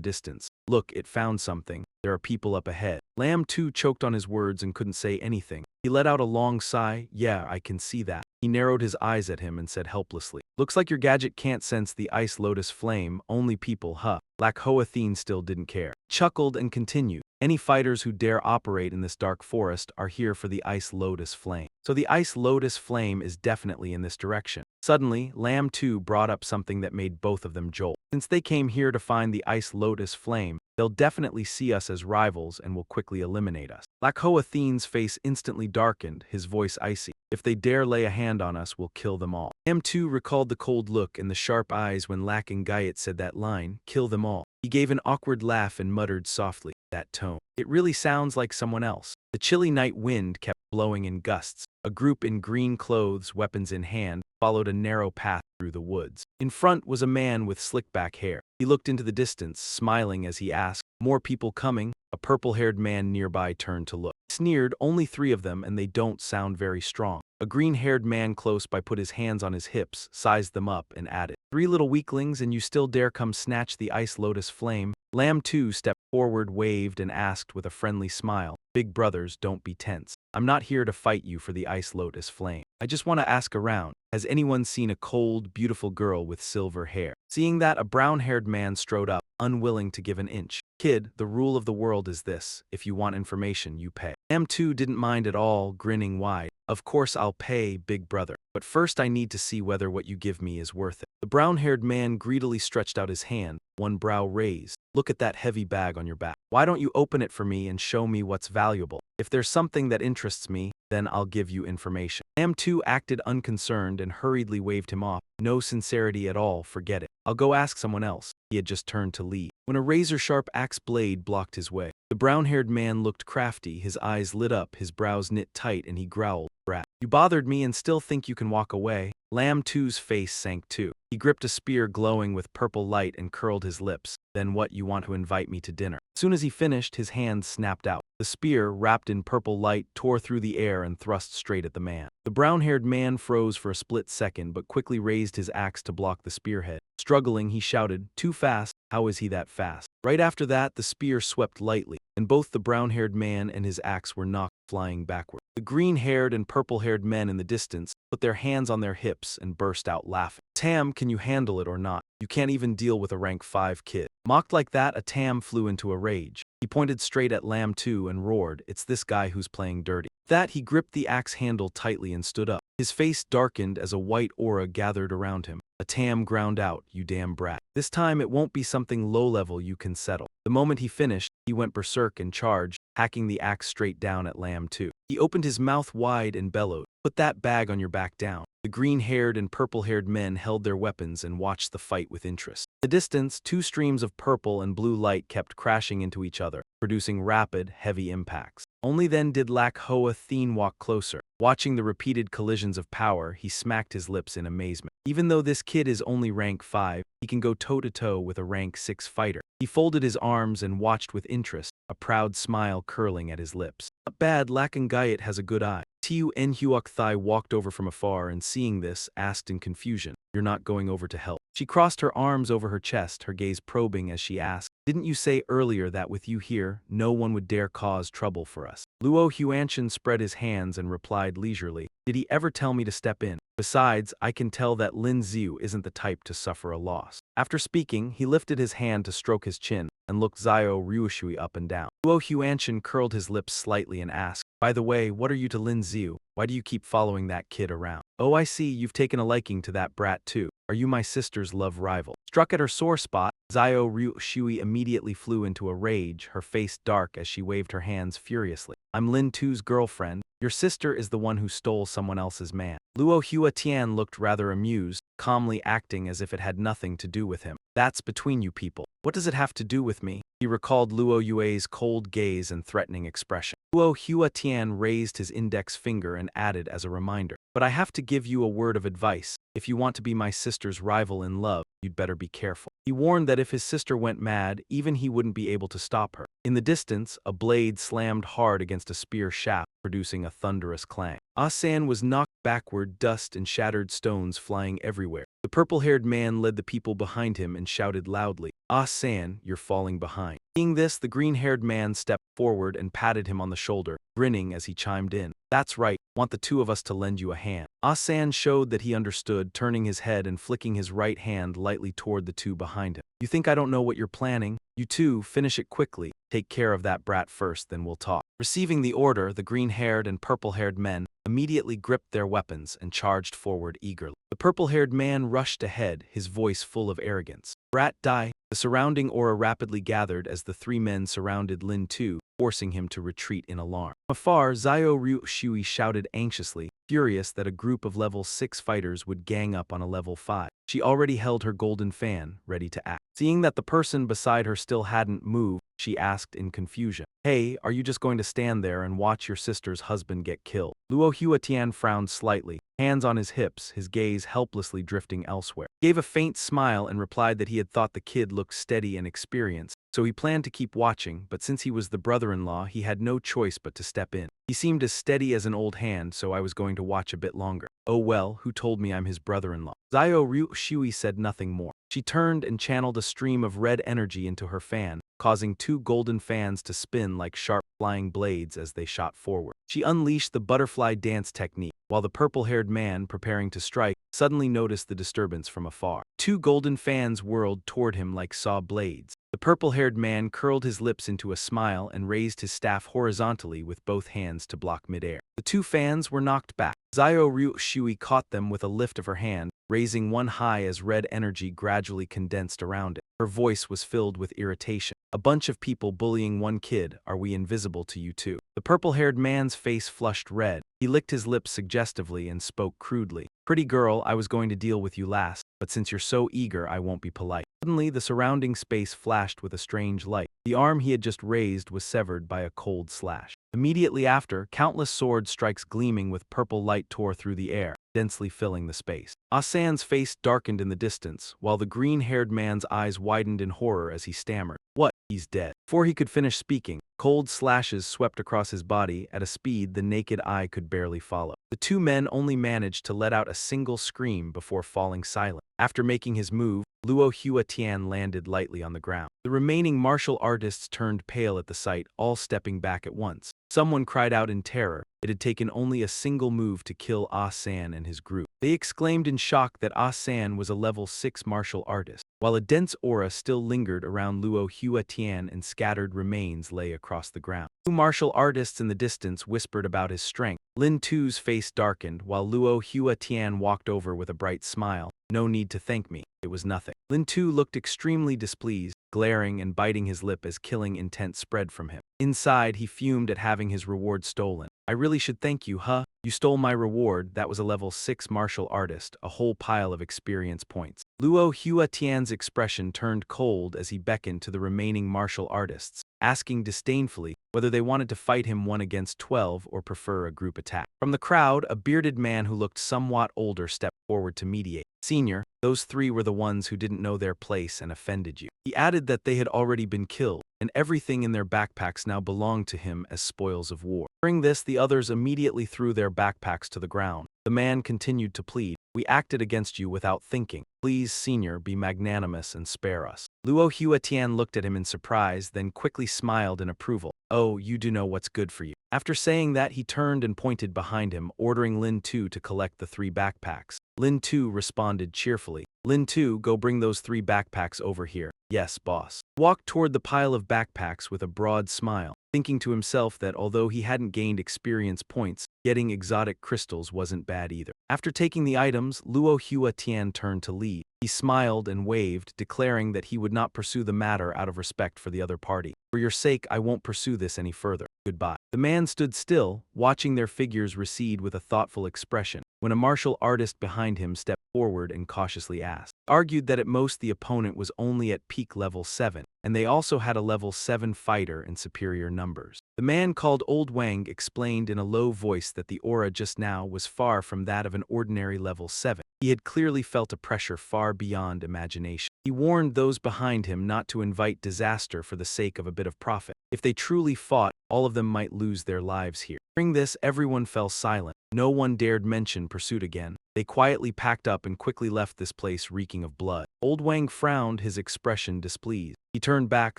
distance. "Look, it found something. There are people up ahead." Lam too choked on his words and couldn't say anything. He let out a long sigh. "Yeah, I can see that." He narrowed his eyes at him and said helplessly, "Looks like your gadget can't sense the Ice Lotus Flame, only people, huh?" Lac Hoa Thien still didn't care. Chuckled and continued, "Any fighters who dare operate in this dark forest are here for the Ice Lotus Flame. So the Ice Lotus Flame is definitely in this direction. Suddenly, Lamb 2 brought up something that made both of them jolt. Since they came here to find the ice lotus flame, they'll definitely see us as rivals and will quickly eliminate us. Lakhoa Theen's face instantly darkened, his voice icy. If they dare lay a hand on us, we'll kill them all. M2 recalled the cold look and the sharp eyes when Lakangayat said that line, kill them all. He gave an awkward laugh and muttered softly, that tone. It really sounds like someone else. The chilly night wind kept blowing in gusts. A group in green clothes, weapons in hand, followed a narrow path through the woods. In front was a man with slick-back hair. He looked into the distance, smiling as he asked, more people coming? A purple-haired man nearby turned to look. He sneered, only 3 of them and they don't sound very strong. A green-haired man close by put his hands on his hips, sized them up, and added, 3 little weaklings and you still dare come snatch the ice lotus flame? Lamb 2 stepped forward, waved, and asked with a friendly smile, big brothers, don't be tense. I'm not here to fight you for the ice lotus flame. I just want to ask around, has anyone seen a cold, beautiful girl with silver hair? Seeing that, a brown-haired man strode up, unwilling to give an inch. Kid, the rule of the world is this, if you want information, you pay. M2 didn't mind at all, grinning wide. Of course I'll pay, big brother. But first I need to see whether what you give me is worth it. The brown-haired man greedily stretched out his hand, one brow raised. Look at that heavy bag on your back. Why don't you open it for me and show me what's valuable? If there's something that interests me, then I'll give you information. M2 acted unconcerned and hurriedly waved him off. No sincerity at all, forget it. I'll go ask someone else. He had just turned to leave, when a razor-sharp axe blade blocked his way. The brown-haired man looked crafty, his eyes lit up, his brows knit tight, and he growled, brat. You bothered me and still think you can walk away? Lamb 2's face sank too. He gripped a spear glowing with purple light and curled his lips. Then what, you want to invite me to dinner? As soon as he finished, his hand snapped out. The spear, wrapped in purple light, tore through the air and thrust straight at the man. The brown-haired man froze for a split second but quickly raised his axe to block the spearhead. Struggling, he shouted, too fast, how is he that fast? Right after that, the spear swept lightly, and both the brown-haired man and his axe were knocked flying backward. The green-haired and purple-haired men in the distance put their hands on their hips and burst out laughing. Tam, can you handle it or not? You can't even deal with a rank 5 kid. Mocked like that, a Tam flew into a rage. He pointed straight at Lamb 2 and roared, it's this guy who's playing dirty. With that, he gripped the axe handle tightly and stood up. His face darkened as a white aura gathered around him. A Tam ground out, you damn brat. This time it won't be something low-level you can settle. The moment he finished, he went berserk and charged, hacking the axe straight down at Lamb 2. He opened his mouth wide and bellowed, put that bag on your back down. The green-haired and purple-haired men held their weapons and watched the fight with interest. In the distance, 2 streams of purple and blue light kept crashing into each other, producing rapid, heavy impacts. Only then did Lakhoa Theen walk closer. Watching the repeated collisions of power, he smacked his lips in amazement. Even though this kid is only rank 5, he can go toe-to-toe with a rank 6 fighter. He folded his arms and watched with interest, a proud smile curling at his lips. Not bad, Lakangayat has a good eye. Tu Nhuok Thai walked over from afar and seeing this, asked in confusion, you're not going over to help? She crossed her arms over her chest, her gaze probing as she asked, didn't you say earlier that with you here, no one would dare cause trouble for us? Luo Huanshan spread his hands and replied leisurely, did he ever tell me to step in? Besides, I can tell that Lin Xiu isn't the type to suffer a loss. After speaking, he lifted his hand to stroke his chin and looked Zio Ryushui up and down. Luo Huanshan curled his lips slightly and asked, by the way, what are you to Lin Xiu? Why do you keep following that kid around? Oh, I see, you've taken a liking to that brat too. Are you my sister's love rival? Struck at her sore spot, Zio Ryushui immediately flew into a rage, her face dark as she waved her hands furiously. I'm Lin 2's girlfriend. Your sister is the one who stole someone else's man. Luo Hua Tian looked rather amused, calmly acting as if it had nothing to do with him. That's between you people. What does it have to do with me? He recalled Luo Yue's cold gaze and threatening expression. Luo Hua Tian raised his index finger and added as a reminder, but I have to give you a word of advice. If you want to be my sister's rival in love, you'd better be careful. He warned that if his sister went mad, even he wouldn't be able to stop her. In the distance, a blade slammed hard against a spear shaft, producing a thunderous clang. Ah San was knocked backward, dust and shattered stones flying everywhere. The purple-haired man led the people behind him and shouted loudly, "Ah San, you're falling behind." Seeing this, the green-haired man stepped forward and patted him on the shoulder, grinning as he chimed in, "That's right, want the two of us to lend you a hand." Ah San showed that he understood, turning his head and flicking his right hand lightly toward the two behind him. "You think I don't know what you're planning? You two, finish it quickly. Take care of that brat first, then we'll talk." Receiving the order, the green-haired and purple-haired men immediately gripped their weapons and charged forward eagerly. The purple-haired man rushed ahead, his voice full of arrogance. "Brat die." The surrounding aura rapidly gathered as the three men surrounded Lin Tu, forcing him to retreat in alarm. From afar, Zhao Ryu Shui shouted anxiously, furious that a group of level 6 fighters would gang up on a level 5. She already held her golden fan, ready to act. Seeing that the person beside her still hadn't moved, she asked in confusion, "Hey, are you just going to stand there and watch your sister's husband get killed?" Luo Huatian frowned slightly, hands on his hips, his gaze helplessly drifting elsewhere. He gave a faint smile and replied that he had thought the kid looked steady and experienced, so he planned to keep watching, but since he was the brother-in-law, he had no choice but to step in. He seemed as steady as an old hand, so I was going to watch a bit longer. "Oh well, who told me I'm his brother-in-law?" Zhao Ryu Shui said nothing more. She turned and channeled a stream of red energy into her fan, causing two golden fans to spin like sharp flying blades as they shot forward. She unleashed the butterfly dance technique, while the purple-haired man, preparing to strike, suddenly noticed the disturbance from afar. Two golden fans whirled toward him like saw blades. The purple-haired man curled his lips into a smile and raised his staff horizontally with both hands to block midair. The two fans were knocked back. Zhao Ryu Shui caught them with a lift of her hand, raising one high as red energy gradually condensed around it. Her voice was filled with irritation. "A bunch of people bullying one kid, are we invisible to you too?" The purple-haired man's face flushed red. He licked his lips suggestively and spoke crudely. "Pretty girl, I was going to deal with you last, but since you're so eager, I won't be polite." Suddenly, the surrounding space flashed with a strange light. The arm he had just raised was severed by a cold slash. Immediately after, countless sword strikes gleaming with purple light tore through the air, densely filling the space. Asan's face darkened in the distance, while the green-haired man's eyes widened in horror as he stammered, "What? He's dead." Before he could finish speaking, cold slashes swept across his body at a speed the naked eye could barely follow. The two men only managed to let out a single scream before falling silent. After making his move, Luo Huatian landed lightly on the ground. The remaining martial artists turned pale at the sight, all stepping back at once. Someone cried out in terror. It had taken only a single move to kill Ah San and his group. They exclaimed in shock that Ah San was a level 6 martial artist, while a dense aura still lingered around Luo Huatian and scattered remains lay across the ground. Two martial artists in the distance whispered about his strength. Lin Tu's face darkened, while Luo Huatian walked over with a bright smile. "No need to thank me. It was nothing." Lin Tu looked extremely displeased, glaring and biting his lip as killing intent spread from him. Inside, he fumed at having his reward stolen. "I really should thank you, huh? You stole my reward. That was a level 6 martial artist, a whole pile of experience points." Luo Huatian's expression turned cold as he beckoned to the remaining martial artists, asking disdainfully whether they wanted to fight him 1 against 12 or prefer a group attack. From the crowd, a bearded man who looked somewhat older stepped forward to mediate. "Senior, those three were the ones who didn't know their place and offended you." He added that they had already been killed, and everything in their backpacks now belonged to him as spoils of war. Hearing this, the others immediately threw their backpacks to the ground. The man continued to plead, "We acted against you without thinking. Please, senior, be magnanimous and spare us." Luo Huatian looked at him in surprise, then quickly smiled in approval. "Oh, you do know what's good for you." After saying that, he turned and pointed behind him, ordering Lin Tu to collect the 3 backpacks. Lin Tu responded cheerfully. "Lin Tu, go bring those 3 backpacks over here." "Yes, boss." He walked toward the pile of backpacks with a broad smile, thinking to himself that although he hadn't gained experience points, getting exotic crystals wasn't bad either. After taking the items, Luo Huatian turned to leave. He smiled and waved, declaring that he would not pursue the matter out of respect for the other party. "For your sake, I won't pursue this any further. Goodbye." The man stood still, watching their figures recede with a thoughtful expression, when a martial artist behind him stepped forward and cautiously asked. He argued that at most the opponent was only at peak level 7. and they also had a level 7 fighter in superior numbers. The man called Old Wang explained in a low voice that the aura just now was far from that of an ordinary level 7. He had clearly felt a pressure far beyond imagination. He warned those behind him not to invite disaster for the sake of a bit of profit. If they truly fought, all of them might lose their lives here. Hearing this, everyone fell silent. No one dared mention pursuit again. They quietly packed up and quickly left this place reeking of blood. Old Wang frowned, his expression displeased. He turned back,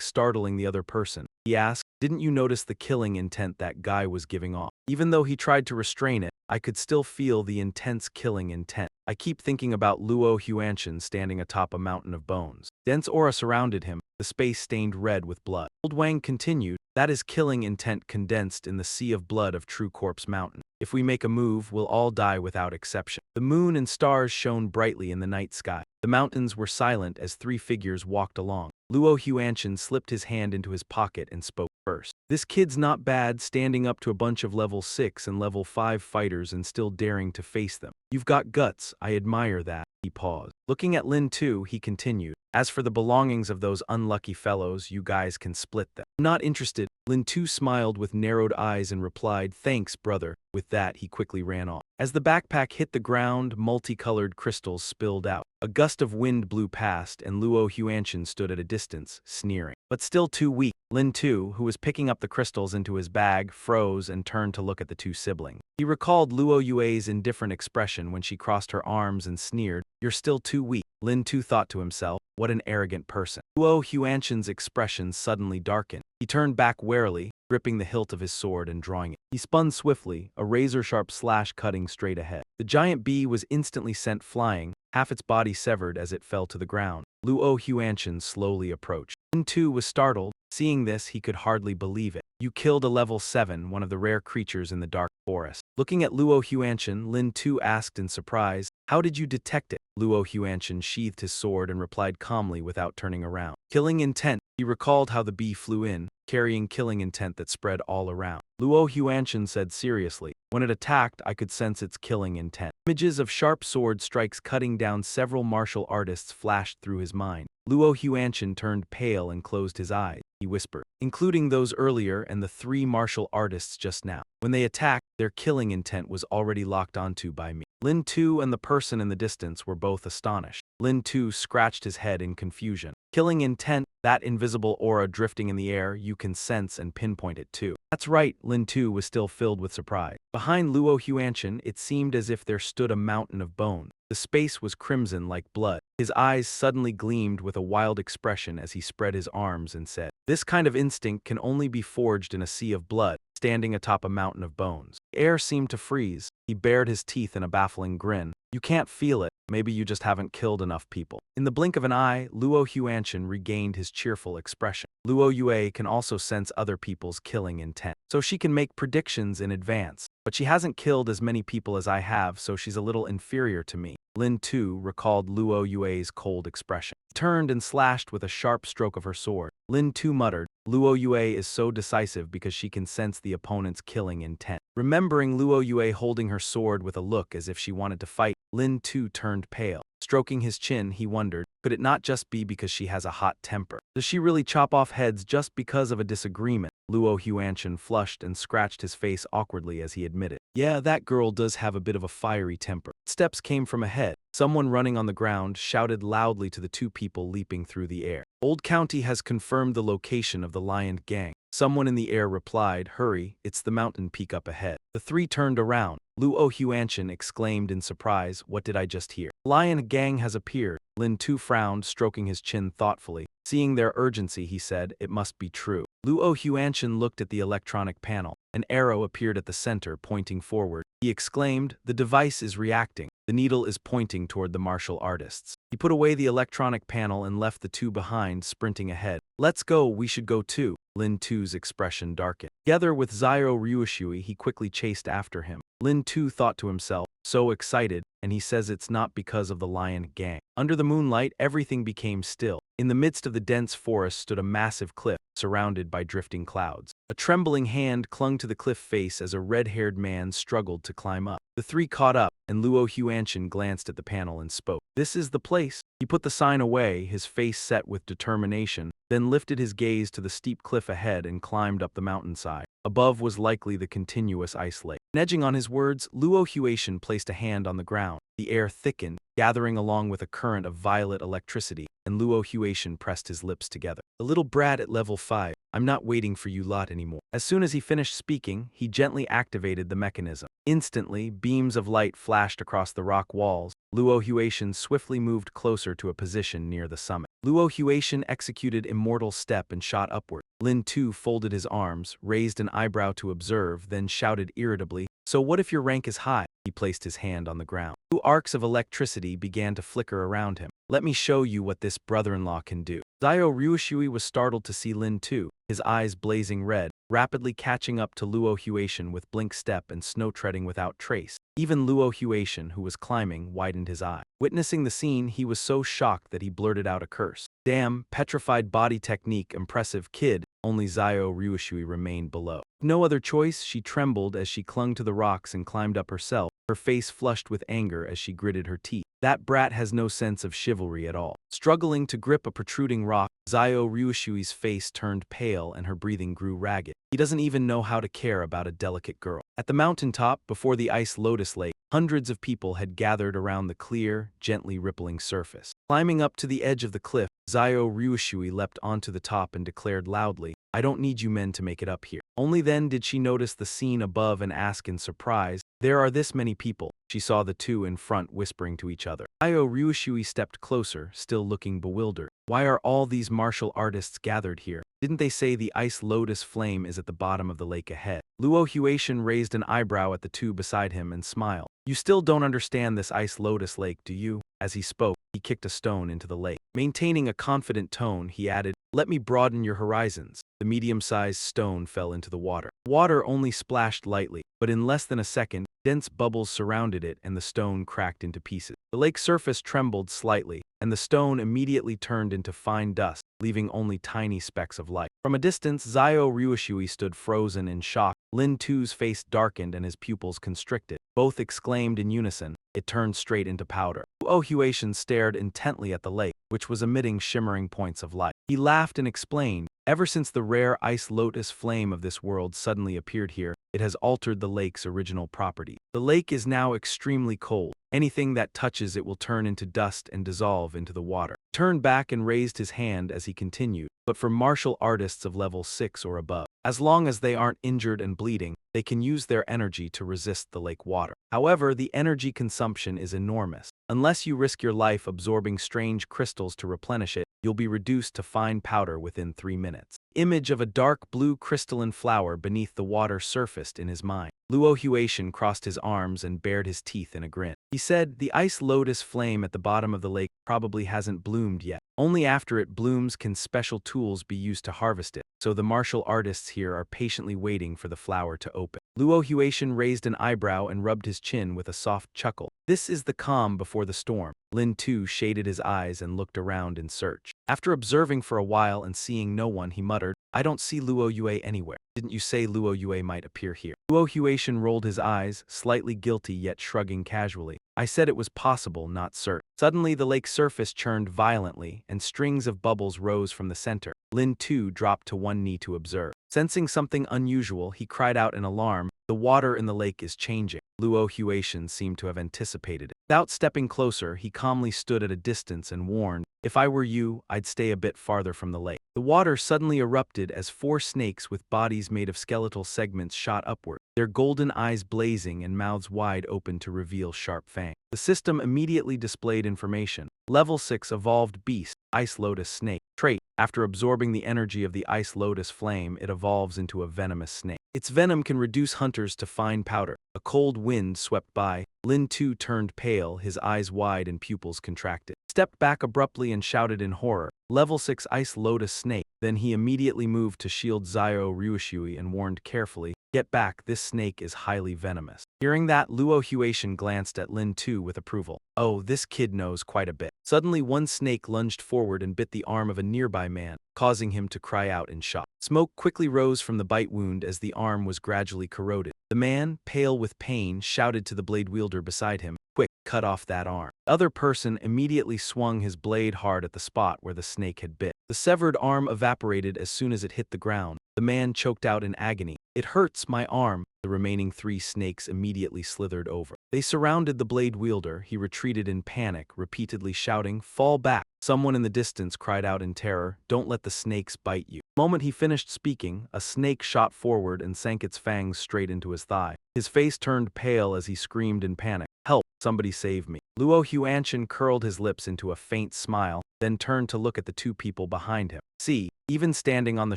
startling the other person. He asked, "Didn't you notice the killing intent that guy was giving off? Even though he tried to restrain it, I could still feel the intense killing intent. I keep thinking about Luo Huanshan standing atop a mountain of bones." Dense aura surrounded him, the space stained red with blood. Old Wang continued, "That is killing intent condensed in the sea of blood of True Corpse Mountain. If we make a move, we'll all die without exception." The moon and stars shone brightly in the night sky. The mountains were silent as three figures walked along. Luo Huanshan slipped his hand into his pocket and spoke first. "This kid's not bad, standing up to a bunch of level 6 and level 5 fighters and still daring to face them. You've got guts, I admire that." He paused. Looking at Lin too, he continued, "As for the belongings of those unlucky fellows, you guys can split them." "I'm not interested." Lin too smiled with narrowed eyes and replied, "Thanks, brother." With that, he quickly ran off. As the backpack hit the ground, multicolored crystals spilled out. A gust of wind blew past, and Luo Huanshan stood at a distance, sneering. But still too weak. Lin too, who was picking up the crystals into his bag, froze and turned to look at the two siblings. He recalled Luo Yue's indifferent expression when she crossed her arms and sneered, "You're still too weak." Lin too thought to himself, what an arrogant person. Luo Huanshan's expression suddenly darkened. He turned back warily, gripping the hilt of his sword and drawing it. He spun swiftly, a razor-sharp slash cutting straight ahead. The giant bee was instantly sent flying, half its body severed as it fell to the ground. Luo Huanshan slowly approached. Lin too was startled. Seeing this, he could hardly believe it. "You killed a level 7, one of the rare creatures in the dark forest." Looking at Luo Huanshan, Lin too asked in surprise, "How did you detect it?" Luo Huanshan sheathed his sword and replied calmly without turning around. "Killing intent." He recalled how the bee flew in, carrying killing intent that spread all around. Luo Huanshan said seriously, "When it attacked, I could sense its killing intent." Images of sharp sword strikes cutting down several martial artists flashed through his mind. Luo Huanshan turned pale and closed his eyes. He whispered, "Including those earlier and the 3 martial artists just now. When they attacked, their killing intent was already locked onto by me." Lin too and the person in the distance were both astonished. Lin too scratched his head in confusion. "Killing intent, that invisible aura drifting in the air, you can sense and pinpoint it too." "That's right." Lin too was still filled with surprise. Behind Luo Huanshan, it seemed as if there stood a mountain of bone. The space was crimson like blood. His eyes suddenly gleamed with a wild expression as he spread his arms and said, "This kind of instinct can only be forged in a sea of blood." Standing atop a mountain of bones, the air seemed to freeze. He bared his teeth in a baffling grin. "You can't feel it. Maybe you just haven't killed enough people." In the blink of an eye, Luo Huanshan regained his cheerful expression. Luo Yue can also sense other people's killing intent, so she can make predictions in advance. But she hasn't killed as many people as I have, so she's a little inferior to me. Lin too recalled Luo Yue's cold expression. He turned and slashed with a sharp stroke of her sword. Lin too muttered, "Luo Yue is so decisive because she can sense the opponent's killing intent." Remembering Luo Yue holding her sword with a look as if she wanted to fight, Lin too turned pale. Stroking his chin, he wondered, could it not just be because she has a hot temper? Does she really chop off heads just because of a disagreement? Luo Huanshan flushed and scratched his face awkwardly as he admitted, "Yeah, that girl does have a bit of a fiery temper." Steps came from ahead. Someone running on the ground shouted loudly to the two people leaping through the air. "Old County has confirmed the location of the Lion Gang." Someone in the air replied, "Hurry, it's the mountain peak up ahead." The three turned around. Luo Huanshan exclaimed in surprise, "What did I just hear?" "Lion Gang has appeared." Lin too frowned, stroking his chin thoughtfully. Seeing their urgency, he said, "It must be true." Luo Huanshan looked at the electronic panel. An arrow appeared at the center, pointing forward. He exclaimed, "The device is reacting. The needle is pointing toward the martial artists." He put away the electronic panel and left the two behind, sprinting ahead. "Let's go, we should go too." Lin too's expression darkened. Together with Xiao Ryushui, he quickly chased after him. Lin too thought to himself, "So excited, and he says it's not because of the Lion Gang." Under the moonlight, everything became still. In the midst of the dense forest stood a massive cliff, surrounded by drifting clouds. A trembling hand clung to the cliff face as a red-haired man struggled to climb up. The three caught up, and Luo Huanshan glanced at the panel and spoke. "This is the place." He put the sign away, his face set with determination, then lifted his gaze to the steep cliff ahead and climbed up the mountainside. Above was likely the continuous ice lake. Edging on his words, Luo Huanshan placed a hand on the ground. The air thickened, gathering along with a current of violet electricity, and Luo Huanshan pressed his lips together. "The little brat at level 5. I'm not waiting for you lot anymore." As soon as he finished speaking, he gently activated the mechanism. Instantly, beams of light flashed across the rock walls. Luo Huanshan swiftly moved closer to a position near the summit. Luo Huanshan executed Immortal Step and shot upward. Lin too folded his arms, raised an eyebrow to observe, then shouted irritably, "So what if your rank is high?" He placed his hand on the ground. 2 arcs of electricity began to flicker around him. "Let me show you what this brother-in-law can do." Zio Ryushui was startled to see Lin too, his eyes blazing red, rapidly catching up to Luo Huanshan with blink step and snow treading without trace. Even Luo Huanshan, who was climbing, widened his eye. Witnessing the scene, he was so shocked that he blurted out a curse. "Damn, petrified body technique, impressive kid." Only Zio Ryushui remained below. No other choice, she trembled as she clung to the rocks and climbed up herself, her face flushed with anger as she gritted her teeth. "That brat has no sense of chivalry at all." Struggling to grip a protruding rock, Zio Ryushui's face turned pale and her breathing grew ragged. He doesn't even know how to care about a delicate girl. At the mountaintop, before the ice lotus lake, hundreds of people had gathered around the clear, gently rippling surface. Climbing up to the edge of the cliff, Zio Ryushui leapt onto the top and declared loudly, "I don't need you men to make it up here." Only then did she notice the scene above and ask in surprise, "There are this many people?" She saw the two in front whispering to each other. Zio Ryushui stepped closer, still looking bewildered. "Why are all these martial artists gathered here? Didn't they say the ice lotus flame is at the bottom of the lake ahead?" Luo Huanshan raised an eyebrow at the two beside him and smiled. "You still don't understand this ice lotus lake, do you?" As he spoke, he kicked a stone into the lake. Maintaining a confident tone, he added, "Let me broaden your horizons." The medium-sized stone fell into the water. Water only splashed lightly, but in less than a second, dense bubbles surrounded it and the stone cracked into pieces. The lake's surface trembled slightly, and the stone immediately turned into fine dust, leaving only tiny specks of light. From a distance, Zio Ryushui stood frozen in shock. Lin too's face darkened and his pupils constricted. Both exclaimed in unison, "It turned straight into powder." Luo Huanshan stared intently at the lake, which was emitting shimmering points of light. He laughed and explained, "Ever since the rare ice lotus flame of this world suddenly appeared here, it has altered the lake's original property. The lake is now extremely cold. Anything that touches it will turn into dust and dissolve into the water." He turned back and raised his hand as he continued, "But for martial artists of level 6 or above, as long as they aren't injured and bleeding, they can use their energy to resist the lake water. However, the energy consumption is enormous. Unless you risk your life absorbing strange crystals to replenish it, you'll be reduced to fine powder within 3 minutes." Image of a dark blue crystalline flower beneath the water surfaced in his mind. Luo Huanshan crossed his arms and bared his teeth in a grin. He said, "The ice lotus flame at the bottom of the lake probably hasn't bloomed yet. Only after it blooms can special tools be used to harvest it, so the martial artists here are patiently waiting for the flower to open." Luo Huanshan raised an eyebrow and rubbed his chin with a soft chuckle. "This is the calm before the storm." Lin too shaded his eyes and looked around in search. After observing for a while and seeing no one, he muttered, "I don't see Luo Yue anywhere. Didn't you say Luo Yue might appear here?" Luo Huanshan rolled his eyes, slightly guilty yet shrugging casually. "I said it was possible, not certain." Suddenly the lake's surface churned violently, and strings of bubbles rose from the center. Lin too dropped to one knee to observe. Sensing something unusual, he cried out in alarm, "The water in the lake is changing." Luo Huanshan seemed to have anticipated it. Without stepping closer, he calmly stood at a distance and warned, "If I were you, I'd stay a bit farther from the lake." The water suddenly erupted as 4 snakes with bodies made of skeletal segments shot upward, their golden eyes blazing and mouths wide open to reveal sharp fangs. The system immediately displayed information. Level 6 Evolved Beast, Ice Lotus Snake. Trait: after absorbing the energy of the Ice Lotus flame, it evolves into a venomous snake. Its venom can reduce hunters to fine powder. A cold wind swept by. Lin too turned pale, his eyes wide and pupils contracted. Stepped back abruptly and shouted in horror, "Level 6 Ice Lotus Snake." Then he immediately moved to shield Zio Ryushui and warned carefully, "Get back, this snake is highly venomous." Hearing that, Luo Huatian glanced at Lin too with approval. Oh, this kid knows quite a bit. Suddenly one snake lunged forward and bit the arm of a nearby man, causing him to cry out in shock. Smoke quickly rose from the bite wound as the arm was gradually corroded. The man, pale with pain, shouted to the blade wielder beside him, "Quick, cut off that arm." The other person immediately swung his blade hard at the spot where the snake had bit. The severed arm evaporated as soon as it hit the ground. The man choked out in agony. "It hurts, my arm." The remaining 3 snakes immediately slithered over. They surrounded the blade wielder. He retreated in panic, repeatedly shouting, "Fall back." Someone in the distance cried out in terror, "Don't let the snakes bite you." The moment he finished speaking, a snake shot forward and sank its fangs straight into his thigh. His face turned pale as he screamed in panic, "Help! Somebody save me." Luo Huatian curled his lips into a faint smile, then turned to look at the 2 people behind him. "See, even standing on the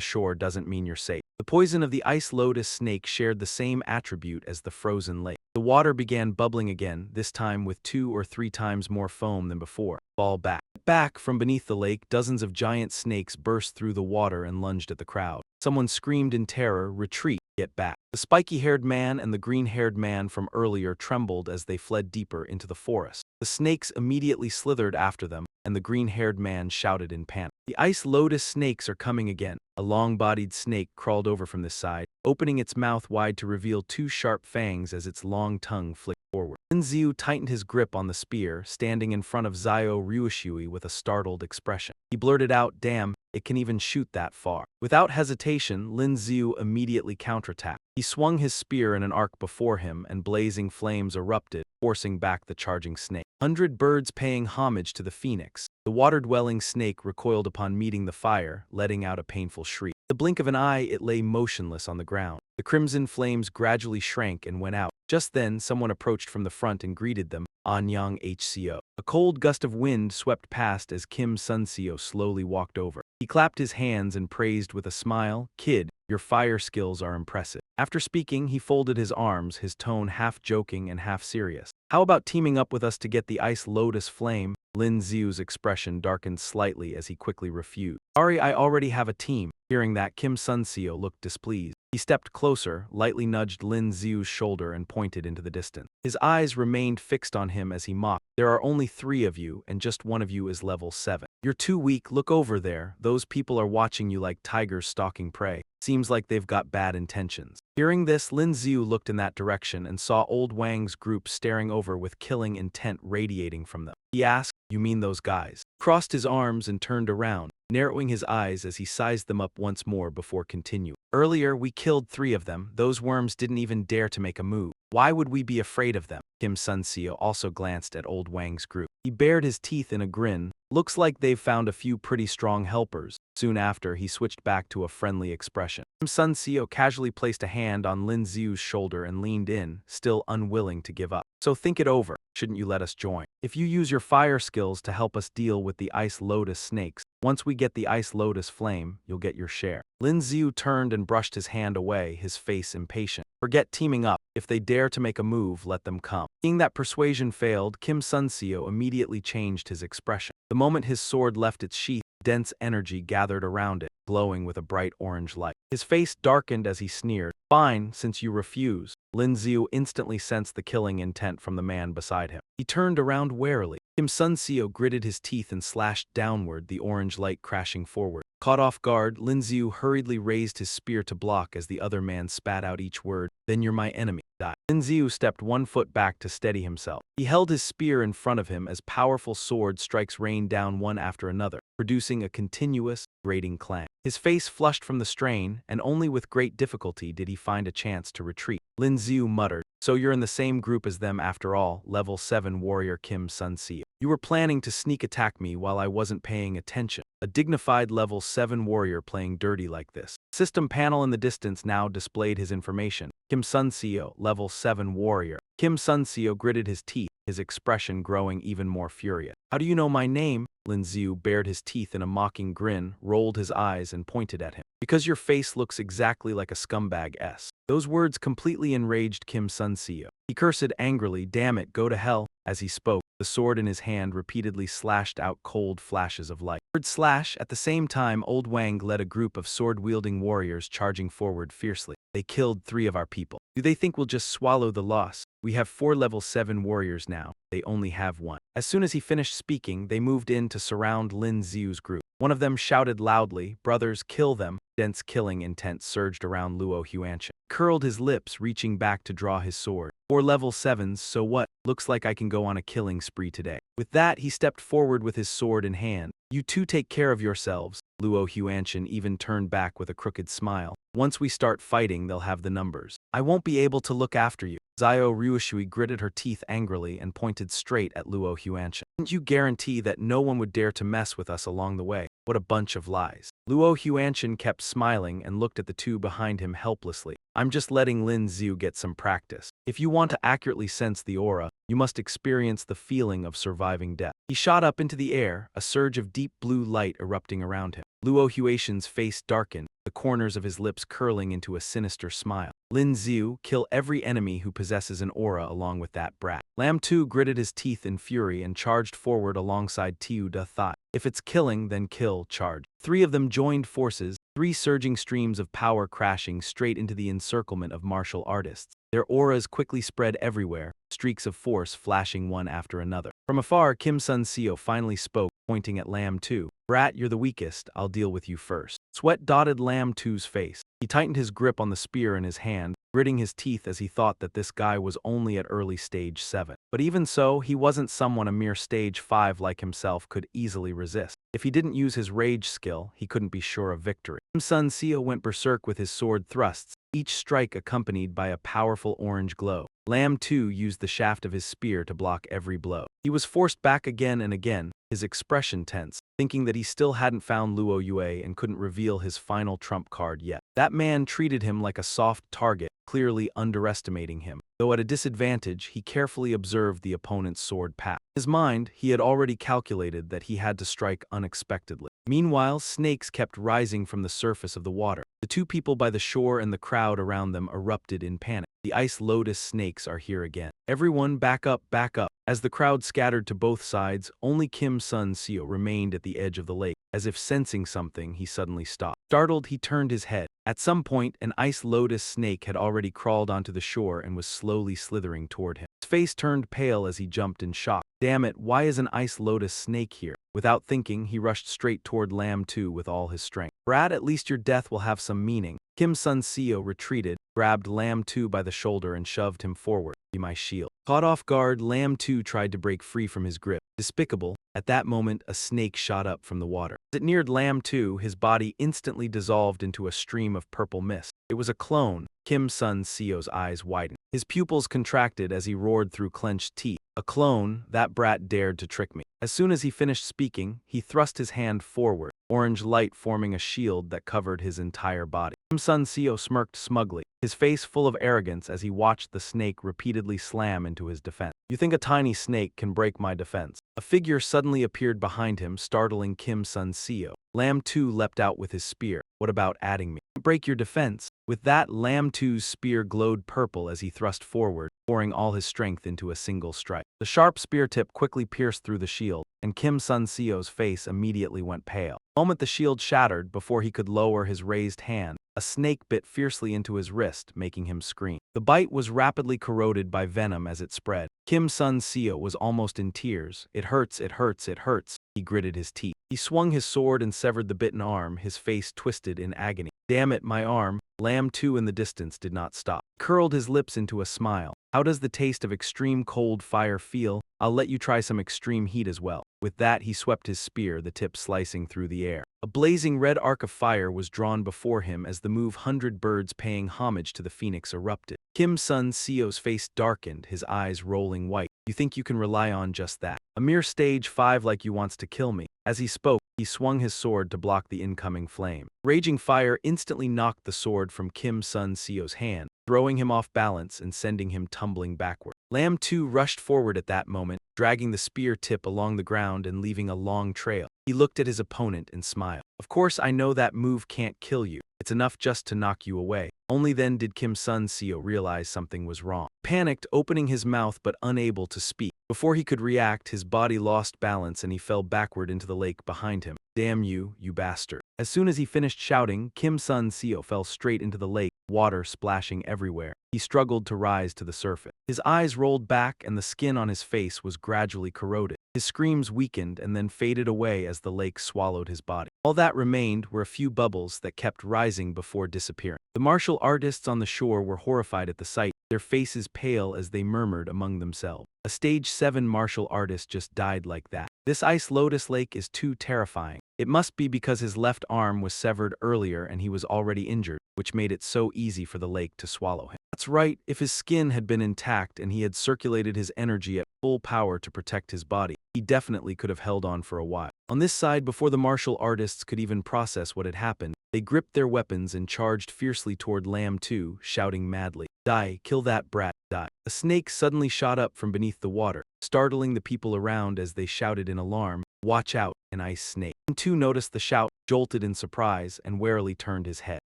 shore doesn't mean you're safe." The poison of the ice lotus snake shared the same attribute as the frozen lake. The water began bubbling again, this time with 2 or 3 times more foam than before. "Fall back." Back from beneath the lake, dozens of giant snakes burst through the water and lunged at the crowd. Someone screamed in terror, "Retreat, get back." The spiky-haired man and the green-haired man from earlier trembled as they fled deeper into the forest. The snakes immediately slithered after them, and the green-haired man shouted in panic, "The ice lotus snakes are coming again." A long-bodied snake crawled over from this side, opening its mouth wide to reveal 2 sharp fangs as its long tongue flicked forward. Lin Xiu tightened his grip on the spear, standing in front of Zhao Ruishui with a startled expression. He blurted out, "Damn, it can even shoot that far." Without hesitation, Lin Xiu immediately counterattacked. He swung his spear in an arc before him, and blazing flames erupted, forcing back the charging snake. 100 birds paying homage to the phoenix. The water-dwelling snake recoiled upon meeting the fire, letting out a painful shriek. The blink of an eye, it lay motionless on the ground. The crimson flames gradually shrank and went out. Just then, someone approached from the front and greeted them, Anyang HCO. A cold gust of wind swept past as Kim Sun-seo slowly walked over. He clapped his hands and praised with a smile, "Kid, your fire skills are impressive." After speaking, he folded his arms, his tone half joking and half serious. "How about teaming up with us to get the ice lotus flame?" Lin Xiu's expression darkened slightly as he quickly refused. "Sorry, I already have a team." Hearing that, Kim Sun-seo looked displeased. He stepped closer, lightly nudged Lin Xiu's shoulder and pointed into the distance. His eyes remained fixed on him as he mocked, "There are only 3 of you, and just one of you is level 7. You're too weak, look over there. Those people are watching you like tigers stalking prey. Seems like they've got bad intentions." Hearing this, Lin Xiu looked in that direction and saw Old Wang's group staring over with killing intent radiating from them. He asked, "You mean those guys?" Crossed his arms and turned around, narrowing his eyes as he sized them up once more before continuing. "Earlier, we killed 3 of them. Those worms didn't even dare to make a move. Why would we be afraid of them?" Kim Sun-seo also glanced at Old Wang's group. He bared his teeth in a grin. "Looks like they've found a few pretty strong helpers." Soon after, he switched back to a friendly expression. Kim Sun-seo casually placed a hand on Lin Xiu's shoulder and leaned in, still unwilling to give up. "So think it over. Shouldn't you let us join? If you use your fire skills to help us deal with the ice lotus snakes, once we get the ice lotus flame, you'll get your share." Lin Xiu turned and brushed his hand away, his face impatient. "Forget teaming up. If they dare to make a move, let them come." Seeing that persuasion failed, Kim Sun-seo immediately changed his expression. The moment his sword left its sheath, dense energy gathered around it, glowing with a bright orange light. His face darkened as he sneered, "Fine, since you refuse." Lin Xiu instantly sensed the killing intent from the man beside him. He turned around warily. Kim Sun-seo gritted his teeth and slashed downward, the orange light crashing forward. Caught off guard, Lin Xiu hurriedly raised his spear to block as the other man spat out each word, "Then you're my enemy. Die." Lin Xiu stepped 1 foot back to steady himself. He held his spear in front of him as powerful sword strikes rained down one after another, producing a continuous, grating clang. His face flushed from the strain, and only with great difficulty did he find a chance to retreat. Lin Xiu muttered, "So you're in the same group as them after all, level 7 warrior Kim Sun-seo. You were planning to sneak attack me while I wasn't paying attention." A dignified level 7 warrior playing dirty like this. System panel in the distance now displayed his information. Kim Sun-seo, level 7 warrior. Kim Sun-seo gritted his teeth, his expression growing even more furious. "How do you know my name?" Lin Xiu bared his teeth in a mocking grin, rolled his eyes and pointed at him. "Because your face looks exactly like a scumbag S." Those words completely enraged Kim Sun-seo. He cursed angrily, "Damn it, go to hell." As he spoke, the sword in his hand repeatedly slashed out cold flashes of light. Word slash, at the same time Old Wang led a group of sword-wielding warriors charging forward fiercely. They killed 3 of our people. Do they think we'll just swallow the loss? We have 4 level 7 warriors now. They only have 1. As soon as he finished speaking, they moved in to surround Lin Xiu's group. One of them shouted loudly, "Brothers, kill them." Dense killing intent surged around Luo Huanshan. Curled his lips, reaching back to draw his sword. 4 level 7s, so what? Looks like I can go on a killing spree today. With that, he stepped forward with his sword in hand. You two take care of yourselves. Luo Huanshan even turned back with a crooked smile. Once we start fighting, they'll have the numbers. I won't be able to look after you. Zio Ryushui gritted her teeth angrily and pointed straight at Luo Huanshan. Didn't you guarantee that no one would dare to mess with us along the way? What a bunch of lies. Luo Huanshan kept smiling and looked at the two behind him helplessly. I'm just letting Lin Xiu get some practice. If you want to accurately sense the aura, you must experience the feeling of surviving death. He shot up into the air, a surge of deep blue light erupting around him. Luo Huanshan's face darkened, the corners of his lips curling into a sinister smile. Lin Xiu, kill every enemy who possesses an aura along with that brat. Lam Tu gritted his teeth in fury and charged forward alongside Tiu Da Thought. If it's killing, then kill, charge. 3 of them joined forces, 3 surging streams of power crashing straight into the encirclement of martial artists. Their auras quickly spread everywhere, streaks of force flashing one after another. From afar, Kim Sun Seo finally spoke, pointing at Lam Tu. Brat, you're the weakest, I'll deal with you first. Sweat dotted Lam Tu's face. He tightened his grip on the spear in his hand, gritting his teeth as he thought that this guy was only at early stage 7. But even so, he wasn't someone a mere stage 5 like himself could easily resist. If he didn't use his rage skill, he couldn't be sure of victory. Kim Sun Seo went berserk with his sword thrusts, each strike accompanied by a powerful orange glow. Lam Tu used the shaft of his spear to block every blow. He was forced back again and again, his expression tense, thinking that he still hadn't found Luo Yue and couldn't reveal his final trump card yet. That man treated him like a soft target, clearly underestimating him. Though at a disadvantage, he carefully observed the opponent's sword path. In his mind, he had already calculated that he had to strike unexpectedly. Meanwhile, snakes kept rising from the surface of the water. The 2 people by the shore and the crowd around them erupted in panic. The ice lotus snakes are here again. Everyone back up, back up. As the crowd scattered to both sides, only Kim Sun Seo remained at the edge of the lake. As if sensing something, he suddenly stopped. Startled, he turned his head. At some point, an ice lotus snake had already crawled onto the shore and was slowly slithering toward him. His face turned pale as he jumped in shock. Damn it, why is an ice lotus snake here? Without thinking, he rushed straight toward Lam Tu with all his strength. Brat, at least your death will have some meaning. Kim Sun Seo retreated, grabbed Lam Tu by the shoulder and shoved him forward. Be my shield. Caught off guard, Lam Tu tried to break free from his grip. Despicable. At that moment, a snake shot up from the water. As it neared Lam Tu, his body instantly dissolved into a stream of purple mist. It was a clone. Kim Sun Seo's eyes widened. His pupils contracted as he roared through clenched teeth. A clone, that brat dared to trick me. As soon as he finished speaking, he thrust his hand forward, orange light forming a shield that covered his entire body. Kim Sun Seo smirked smugly, his face full of arrogance as he watched the snake repeatedly slam into his defense. You think a tiny snake can break my defense? A figure suddenly appeared behind him, startling Kim Sun Seo. Lam Tu leapt out with his spear. What about adding me? Break your defense. With that, Lam Tu's spear glowed purple as he thrust forward, pouring all his strength into a single strike. The sharp spear tip quickly pierced through the shield, and Kim Sun Seo's face immediately went pale. The moment the shield shattered, before he could lower his raised hand, a snake bit fiercely into his wrist, making him scream. The bite was rapidly corroded by venom as it spread. Kim Sun Seo was almost in tears. It hurts, it hurts, it hurts. He gritted his teeth. He swung his sword and severed the bitten arm, his face twisted in agony. Damn it, my arm. Lam Tu in the distance did not stop. He curled his lips into a smile. How does the taste of extreme cold fire feel? I'll let you try some extreme heat as well. With that, he swept his spear, the tip slicing through the air. A blazing red arc of fire was drawn before him as the move 100 birds paying homage to the phoenix erupted. Kim Sun Seo's face darkened, his eyes rolling white. You think you can rely on just that? A mere stage 5 like you wants to kill me. As he spoke, he swung his sword to block the incoming flame. Raging fire instantly knocked the sword from Kim Sun Seo's hand, throwing him off balance and sending him tumbling backward. Lam Tu rushed forward at that moment, dragging the spear tip along the ground and leaving a long trail. He looked at his opponent and smiled. Of course I know that move can't kill you. It's enough just to knock you away. Only then did Kim Sun Seo realize something was wrong. Panicked, opening his mouth but unable to speak. Before he could react, his body lost balance and he fell backward into the lake behind him. Damn you, you bastard. As soon as he finished shouting, Kim Sun Seo fell straight into the lake, water splashing everywhere. He struggled to rise to the surface. His eyes rolled back and the skin on his face was gradually corroded. His screams weakened and then faded away as the lake swallowed his body. All that remained were a few bubbles that kept rising before disappearing. The martial artists on the shore were horrified at the sight, their faces pale as they murmured among themselves. A stage 7 martial artist just died like that. This ice lotus lake is too terrifying. It must be because his left arm was severed earlier and he was already injured, which made it so easy for the lake to swallow him. That's right, if his skin had been intact and he had circulated his energy at full power to protect his body, he definitely could have held on for a while. On this side, before the martial artists could even process what had happened, they gripped their weapons and charged fiercely toward Lamb 2, shouting madly, "Die, kill that brat, die." A snake suddenly shot up from beneath the water, startling the people around as they shouted in alarm, "Watch out, an ice snake." Lamb 2 noticed the shout, jolted in surprise, and warily turned his head.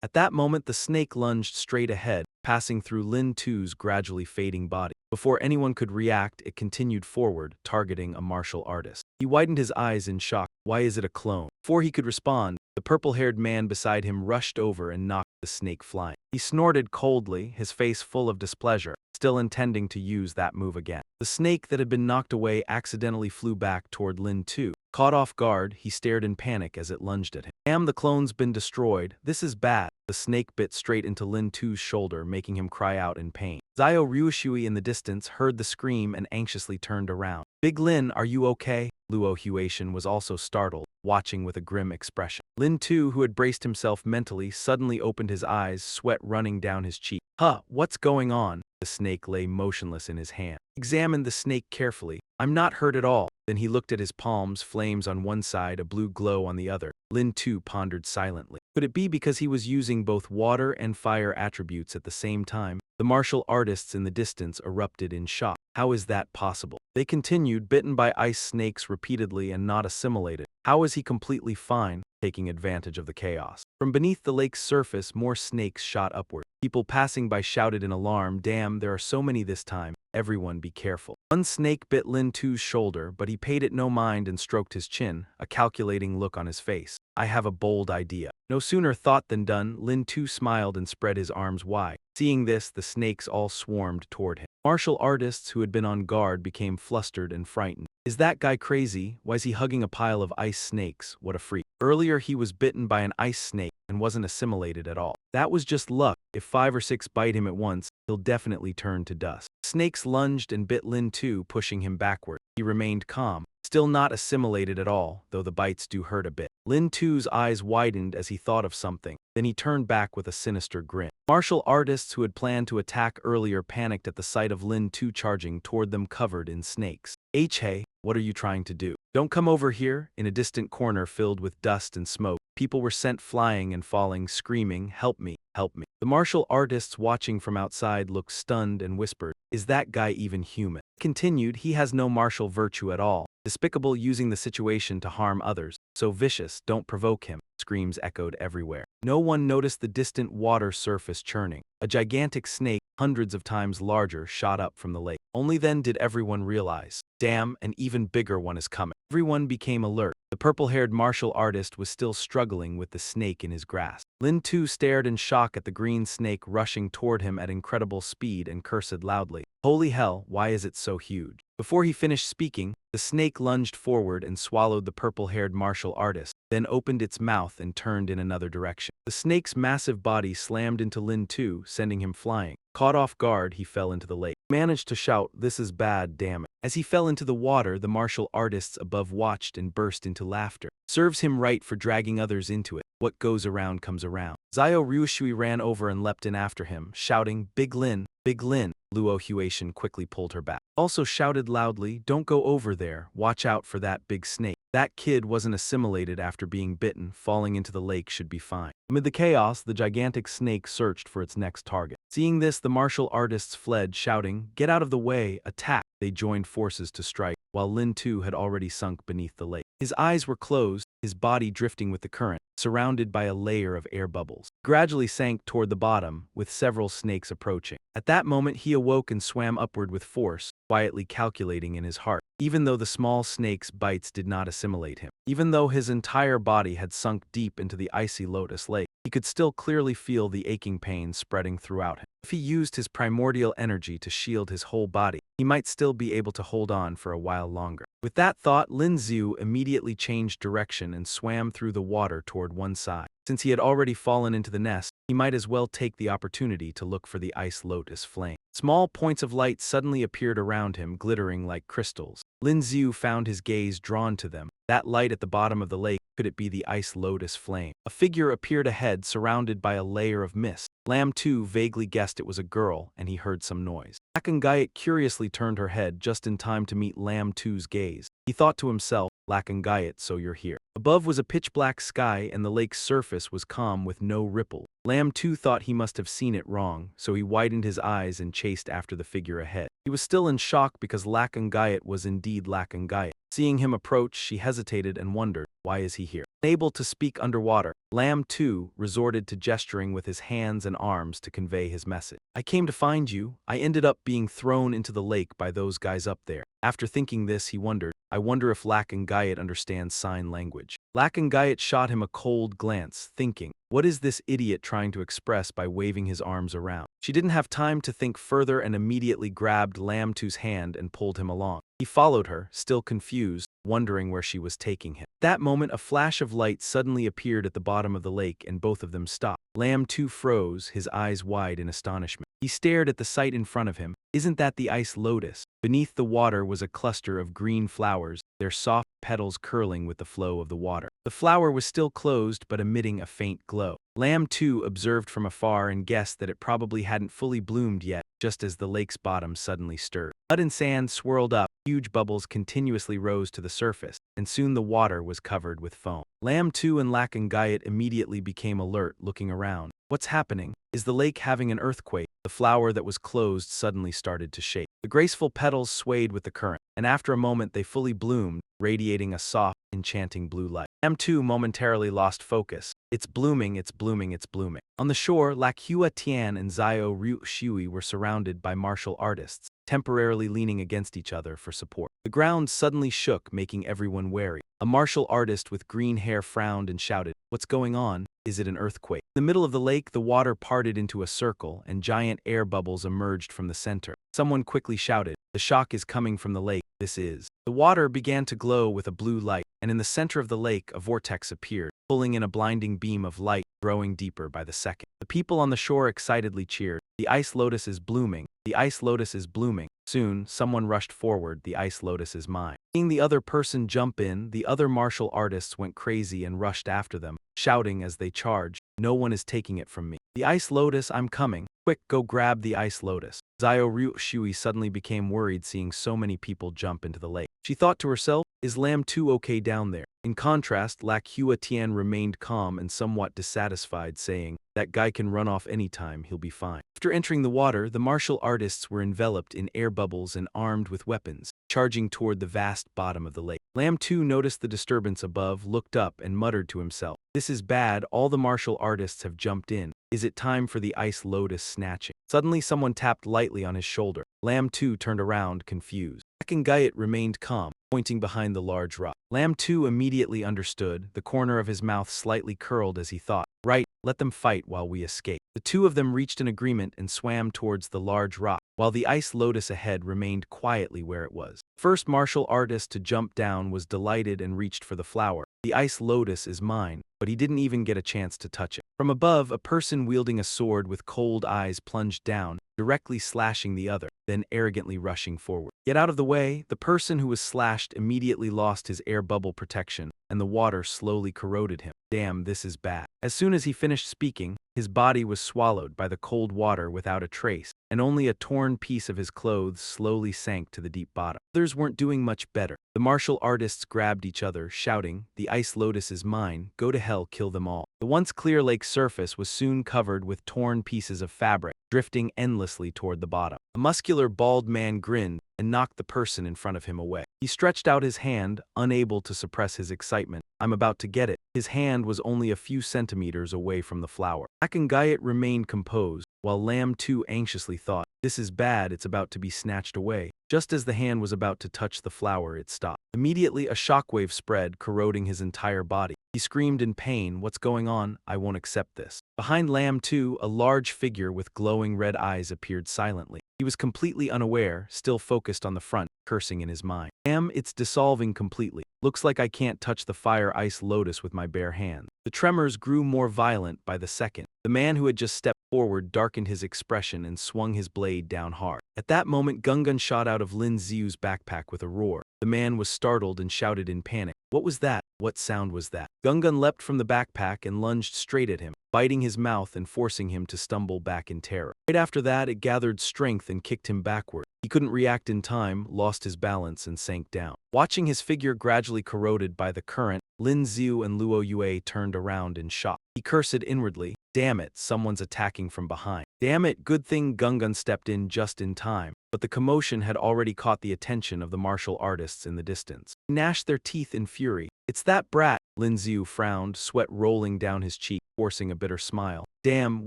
At that moment, the snake lunged straight ahead, passing through Lynn 2's gradually fading body. Before anyone could react, it continued forward, targeting a martial artist. He widened his eyes in shock. Why is it a clone? Before he could respond, the purple-haired man beside him rushed over and knocked the snake flying. He snorted coldly, his face full of displeasure, still intending to use that move again. The snake that had been knocked away accidentally flew back toward Lynn 2. Caught off guard, he stared in panic as it lunged at him. Damn, the clone's been destroyed. This is bad. The snake bit straight into Lin 2's shoulder, making him cry out in pain. Zio Ryushui in the distance heard the scream and anxiously turned around. "Big Lin, are you okay?" Luo Huatian was also startled, watching with a grim expression. Lin 2, who had braced himself mentally, suddenly opened his eyes, sweat running down his cheek. "Huh, what's going on?" The snake lay motionless in his hand. Examined the snake carefully. "I'm not hurt at all." Then he looked at his palms, flames on one side, a blue glow on the other. Lin 2 pondered silently. Could it be because he was using both water and fire attributes at the same time? The martial artists in the distance erupted in shock. How is that possible? They continued, bitten by ice snakes repeatedly and not assimilated. How is he completely fine, taking advantage of the chaos? From beneath the lake's surface, more snakes shot upward. People passing by shouted in alarm, "Damn, there are so many this time. Everyone be careful." One snake bit Lin 2's shoulder, but he paid it no mind and stroked his chin, a calculating look on his face. "I have a bold idea." No sooner thought than done, Lin 2 smiled and spread his arms wide. Seeing this, the snakes all swarmed toward him. Martial artists who had been on guard became flustered and frightened. "Is that guy crazy? Why's he hugging a pile of ice snakes? What a freak." Earlier he was bitten by an ice snake and wasn't assimilated at all. That was just luck. If 5 or 6 bite him at once, he'll definitely turn to dust. Snakes lunged and bit Lin 2, pushing him backward. He remained calm, still not assimilated at all, though the bites do hurt a bit. Lin 2's eyes widened as he thought of something. Then he turned back with a sinister grin. Martial artists who had planned to attack earlier panicked at the sight of Lin 2 charging toward them covered in snakes. "Hey, what are you trying to do? Don't come over here." In a distant corner filled with dust and smoke, people were sent flying and falling, screaming, "Help me, help me." The martial artists watching from outside looked stunned and whispered, "Is that guy even human?" Continued, "He has no martial virtue at all. Despicable, using the situation to harm others. So vicious, don't provoke him." Screams echoed everywhere. No one noticed the distant water surface churning. A gigantic snake, hundreds of times larger, shot up from the lake. Only then did everyone realize, damn, an even bigger one is coming. Everyone became alert. The purple-haired martial artist was still struggling with the snake in his grasp. Lin 2 stared in shock at the green snake rushing toward him at incredible speed and cursed loudly. "Holy hell, why is it so huge?" Before he finished speaking, the snake lunged forward and swallowed the purple-haired martial artist, then opened its mouth and turned in another direction. The snake's massive body slammed into Lin 2, sending him flying. Caught off guard, he fell into the lake. He managed to shout, "This is bad, damn it." As he fell into the water, the martial artists above watched and burst into laughter. Serves him right for dragging others into it. What goes around comes around. Zio Ryushui ran over and leapt in after him, shouting, "Big Lin, Big Lin." Luo Huatian quickly pulled her back. Also shouted loudly, "Don't go over there, watch out for that big snake." That kid wasn't assimilated after being bitten, falling into the lake should be fine. Amid the chaos, the gigantic snake searched for its next target. Seeing this, the martial artists fled, shouting, "Get out of the way, attack!" They joined forces to strike. while Lin too had already sunk beneath the lake. His eyes were closed, his body drifting with the current, surrounded by a layer of air bubbles. He gradually sank toward the bottom, with several snakes approaching. At that moment he awoke and swam upward with force, quietly calculating in his heart. Even though the small snake's bites did not assimilate him, even though his entire body had sunk deep into the icy lotus lake, he could still clearly feel the aching pain spreading throughout him. If he used his primordial energy to shield his whole body, he might still be able to hold on for a while longer. With that thought, Lin Xiu immediately changed direction and swam through the water toward one side. Since he had already fallen into the nest, he might as well take the opportunity to look for the ice lotus flame. Small points of light suddenly appeared around him, glittering like crystals. Lin Xiu found his gaze drawn to them. That light at the bottom of the lake, could it be the ice lotus flame? A figure appeared ahead, surrounded by a layer of mist. Lam Tu vaguely guessed it was a girl, and he heard some noise. Lakangayat curiously turned her head just in time to meet Lam Tu's gaze. He thought to himself, Lakangayat, so you're here. Above was a pitch-black sky, and the lake's surface was calm with no ripple. Lam Tu thought he must have seen it wrong, so he widened his eyes and chased after the figure ahead. He was still in shock because Lakangayat was indeed Lakangayat. Seeing him approach, she hesitated and wondered, why is he here? Unable to speak underwater, Lam Tu resorted to gesturing with his hands and arms to convey his message. I came to find you. I ended up being thrown into the lake by those guys up there. After thinking this, he wondered, I wonder if Lakangayat understands sign language. Lakangayat shot him a cold glance, thinking, what is this idiot trying to express by waving his arms around? She didn't have time to think further and immediately grabbed Lam Tu's hand and pulled him along. He followed her, still confused, wondering where she was taking him. At that moment, a flash of light suddenly appeared at the bottom of the lake and both of them stopped. Lam Tu froze, his eyes wide in astonishment. He stared at the sight in front of him. Isn't that the ice lotus? Beneath the water was a cluster of green flowers, their soft petals curling with the flow of the water. The flower was still closed but emitting a faint glow. Lam Tu observed from afar and guessed that it probably hadn't fully bloomed yet, just as the lake's bottom suddenly stirred. Mud and sand swirled up, huge bubbles continuously rose to the surface, and soon the water was covered with foam. Lam Tu and Lakangayat immediately became alert, looking around. What's happening? Is the lake having an earthquake? The flower that was closed suddenly started to shake. The graceful petals swayed with the current, and after a moment they fully bloomed, radiating a soft, enchanting blue light. Lam Tu momentarily lost focus. It's blooming, it's blooming, it's blooming. On the shore, Lakhua Tian and Zio Ryu Shui were surrounded by martial artists, temporarily leaning against each other for support. The ground suddenly shook, making everyone wary. A martial artist with green hair frowned and shouted, "What's going on? Is it an earthquake?" In the middle of the lake, the water parted into a circle, and giant air bubbles emerged from the center. Someone quickly shouted, "The shock is coming from the lake, this is." The water began to glow with a blue light, and in the center of the lake, a vortex appeared, pulling in a blinding beam of light, growing deeper by the second. The people on the shore excitedly cheered, "The ice lotus is blooming, the ice lotus is blooming." Soon, someone rushed forward, "The ice lotus is mine." Seeing the other person jump in, the other martial artists went crazy and rushed after them, shouting as they charged, "No one is taking it from me. The ice lotus, I'm coming. Quick, go grab the ice lotus." Zio Ryu Shui suddenly became worried seeing so many people jump into the lake. She thought to herself, is Lam Tu okay down there? In contrast, Lakhua Tian remained calm and somewhat dissatisfied, saying, "That guy can run off anytime, he'll be fine." After entering the water, the martial artists were enveloped in air bubbles and armed with weapons, charging toward the vast bottom of the lake. Lam Tu noticed the disturbance above, looked up, and muttered to himself, "This is bad, all the martial artists have jumped in. Is it time for the ice lotus snatching?" Suddenly someone tapped lightly on his shoulder. Lam Tu turned around, confused. Lakangayat remained calm, pointing behind the large rock. Lam Tu immediately understood, the corner of his mouth slightly curled as he thought, "Right, let them fight while we escape." The two of them reached an agreement and swam towards the large rock, while the ice lotus ahead remained quietly where it was. First martial artist to jump down was delighted and reached for the flower. "The ice lotus is mine," but he didn't even get a chance to touch it. From above, a person wielding a sword with cold eyes plunged down, directly slashing the other, then arrogantly rushing forward. Yet out of the way, the person who was slashed immediately lost his air bubble protection, and the water slowly corroded him. "Damn, this is bad." As soon as he finished speaking, his body was swallowed by the cold water without a trace, and only a torn piece of his clothes slowly sank to the deep bottom. Others weren't doing much better. The martial artists grabbed each other, shouting, "The ice lotus is mine, go to hell, kill them all." The once clear lake surface was soon covered with torn pieces of fabric, drifting endlessly toward the bottom. A muscular, bald man grinned and knocked the person in front of him away. He stretched out his hand, unable to suppress his excitement. I'm about to get it. His hand was only a few centimeters away from the flower. Akangayat remained composed, while Lam too anxiously thought, this is bad, it's about to be snatched away. Just as the hand was about to touch the flower, it stopped. Immediately, a shockwave spread, corroding his entire body. He screamed in pain, what's going on? I won't accept this. Behind Lam too, a large figure with glowing red eyes appeared silently. He was completely unaware, still focused on the front, cursing in his mind. Damn, it's dissolving completely. Looks like I can't touch the fire ice lotus with my bare hands. The tremors grew more violent by the second. The man who had just stepped forward darkened his expression and swung his blade down hard. At that moment, Gungun shot out of Lin Xiu's backpack with a roar. The man was startled and shouted in panic. What was that? What sound was that? Gungun leapt from the backpack and lunged straight at him, biting his mouth and forcing him to stumble back in terror. Right after that, it gathered strength and kicked him backward. He couldn't react in time, lost his balance, and sank down. Watching his figure gradually corroded by the current, Lin Xiu and Luo Yue turned around in shock. He cursed inwardly, damn it, someone's attacking from behind. Damn it, good thing Gungun stepped in just in time. But the commotion had already caught the attention of the martial artists in the distance. They gnashed their teeth in fury. It's that brat, Lin Xiu frowned, sweat rolling down his cheek, forcing a bitter smile. Damn,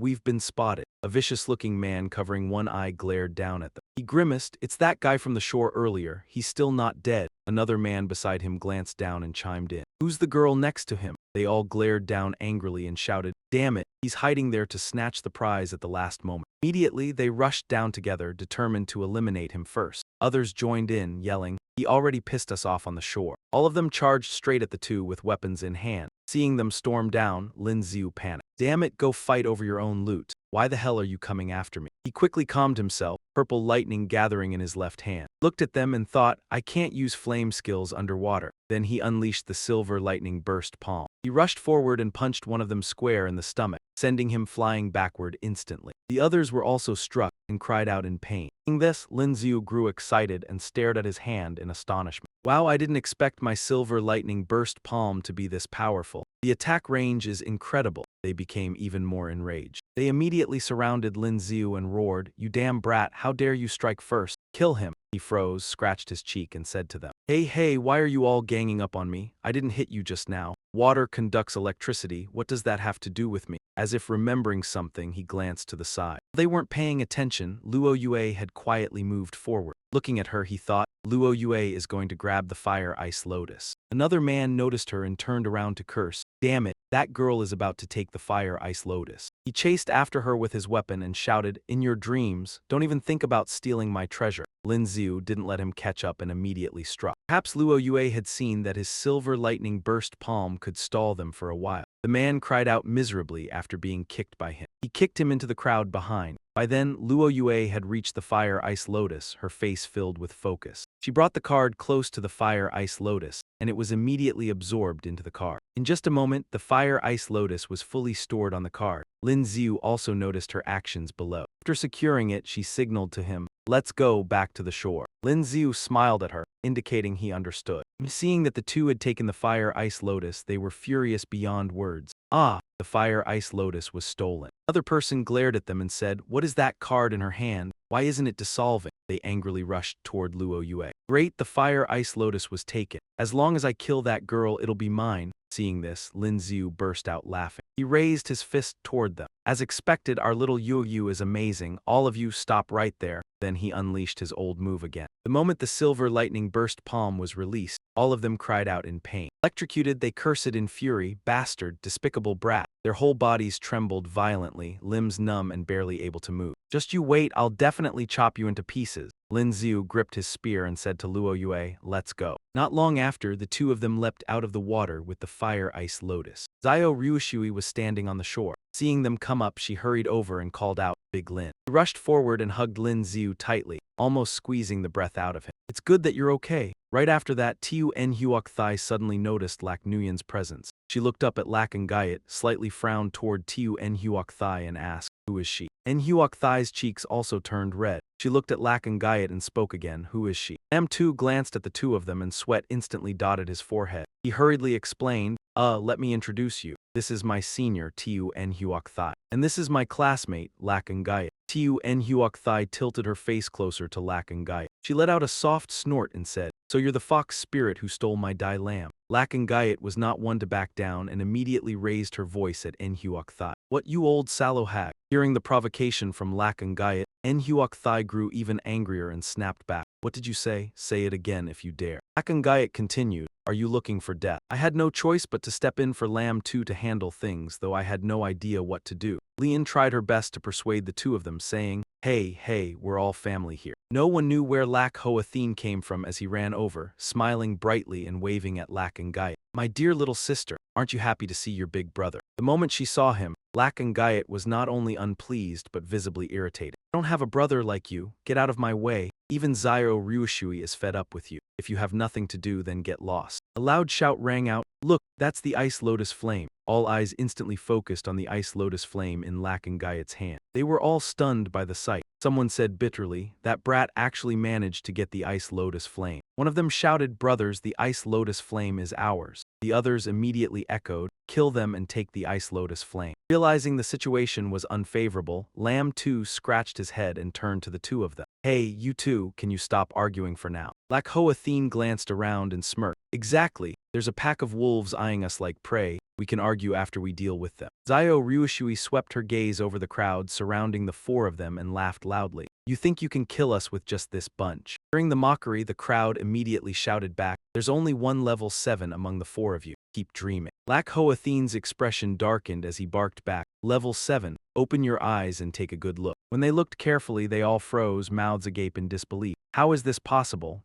we've been spotted. A vicious-looking man covering one eye glared down at them. He grimaced, it's that guy from the shore earlier, he's still not dead. Another man beside him glanced down and chimed in. Who's the girl next to him? They all glared down angrily and shouted, damn it, he's hiding there to snatch the prize at the last moment. Immediately, they rushed down together, determined to eliminate him first. Others joined in, yelling, he already pissed us off on the shore. All of them charged straight at the two with weapons in hand. Seeing them storm down, Lin Xiu panicked. Damn it, go fight over your own loot. Why the hell are you coming after me? He quickly calmed himself, purple lightning gathering in his left hand. Looked at them and thought, I can't use flame skills underwater. Then he unleashed the silver lightning burst palm. He rushed forward and punched one of them square in the stomach, sending him flying backward instantly. The others were also struck and cried out in pain. Seeing this, Lin Xiu grew excited and stared at his hand in astonishment. Wow, I didn't expect my silver lightning burst palm to be this powerful. The attack range is incredible. They became even more enraged. They immediately surrounded Lin Xiu and roared, you damn brat, how dare you strike first? Kill him. He froze, scratched his cheek, and said to them, hey, why are you all ganging up on me? I didn't hit you just now. Water conducts electricity, what does that have to do with me? As if remembering something, he glanced to the side. They weren't paying attention. Luo Yue had quietly moved forward. Looking at her, he thought, Luo Yue is going to grab the fire ice lotus. Another man noticed her and turned around to curse. Damn it, that girl is about to take the fire ice lotus. He chased after her with his weapon and shouted, in your dreams, don't even think about stealing my treasure. Lin Xiu didn't let him catch up and immediately struck. Perhaps Luo Yue had seen that his silver lightning burst palm could stall them for a while. The man cried out miserably after being kicked by him. He kicked him into the crowd behind. By then, Luo Yue had reached the fire ice lotus, her face filled with focus. She brought the card close to the fire ice lotus, and it was immediately absorbed into the card. In just a moment, the fire ice lotus was fully stored on the card. Lin Xiu also noticed her actions below. After securing it, she signaled to him, let's go back to the shore. Lin Xiu smiled at her, indicating he understood. Seeing that the two had taken the fire ice lotus, they were furious beyond words. Ah, the fire ice lotus was stolen. Another person glared at them and said, what is that card in her hand? Why isn't it dissolving? They angrily rushed toward Luo Yue. Great, the fire ice lotus was taken. As long as I kill that girl, it'll be mine. Seeing this, Lin Xiu burst out laughing. He raised his fist toward them. As expected, our little Yu is amazing. All of you stop right there. Then he unleashed his old move again. The moment the silver lightning burst palm was released, all of them cried out in pain. Electrocuted, they cursed in fury, bastard, despicable brat. Their whole bodies trembled violently, limbs numb and barely able to move. Just you wait, I'll definitely chop you into pieces. Lin Xiu gripped his spear and said to Luo Yue, let's go. Not long after, the two of them leapt out of the water with the fire ice lotus. Zio Ryushui was standing on the shore. Seeing them come up, she hurried over and called out, Big Lin. He rushed forward and hugged Lin Xiu tightly, almost squeezing the breath out of him. It's good that you're okay. Right after that, Tiu En Huoc Thai suddenly noticed Lac Nguyen's presence. She looked up at Lac Ngayat, slightly frowned toward Tiu En Huoc Thai and asked, who is she? En Huoc Thai's cheeks also turned red. She looked at Lak and Gayat and spoke again. Who is she? Lam 2 glanced at the two of them and sweat instantly dotted his forehead. He hurriedly explained, let me introduce you. This is my senior, Tu En Huoc Thai. And this is my classmate, Lak and Gayat. Tu En Huoc Thai tilted her face closer to Lak and Gayat. She let out a soft snort and said, so you're the fox spirit who stole my Dai lamb. Lak and Gayat was not one to back down and immediately raised her voice at En Huoc Thai. What, you old sallow hag? Hearing the provocation from Lak and Gayat, En Huoc Thai grew even angrier and snapped back. What did you say? Say it again if you dare. Lak and Gayat continued, are you looking for death? I had no choice but to step in for Lam 2 to handle things, though I had no idea what to do. Lynn tried her best to persuade the two of them, saying, hey, we're all family here. No one knew where Lak Hoathine came from as he ran over, smiling brightly and waving at Lak and Gayat. My dear little sister, aren't you happy to see your big brother? The moment she saw him, Lak and Gayat was not only unpleased but visibly irritated. I don't have a brother like you. Get out of my way. Even Zio Ryushui is fed up with you. If you have nothing to do, then get lost. A loud shout rang out, look, that's the Ice Lotus Flame. All eyes instantly focused on the Ice Lotus Flame in Lak and Gayat's hand. They were all stunned by the sight. Someone said bitterly, that brat actually managed to get the Ice Lotus Flame. One of them shouted, brothers, the Ice Lotus Flame is ours. The others immediately echoed, kill them and take the Ice Lotus Flame. Realizing the situation was unfavorable, Lam 2 scratched his head and turned to the two of them. Hey, you two, can you stop arguing for now? Lak Hoathine glanced around and smirked. Exactly. There's a pack of wolves eyeing us like prey. We can argue after we deal with them. Zio Ryushui swept her gaze over the crowd surrounding the four of them and laughed loudly. You think you can kill us with just this bunch? During the mockery, the crowd immediately shouted back, there's only one level 7 among the four of you. Keep dreaming. Lak Hoathine's expression darkened as he barked back, level 7, open your eyes and take a good look. When they looked carefully, they all froze, mouths agape in disbelief. How is this possible?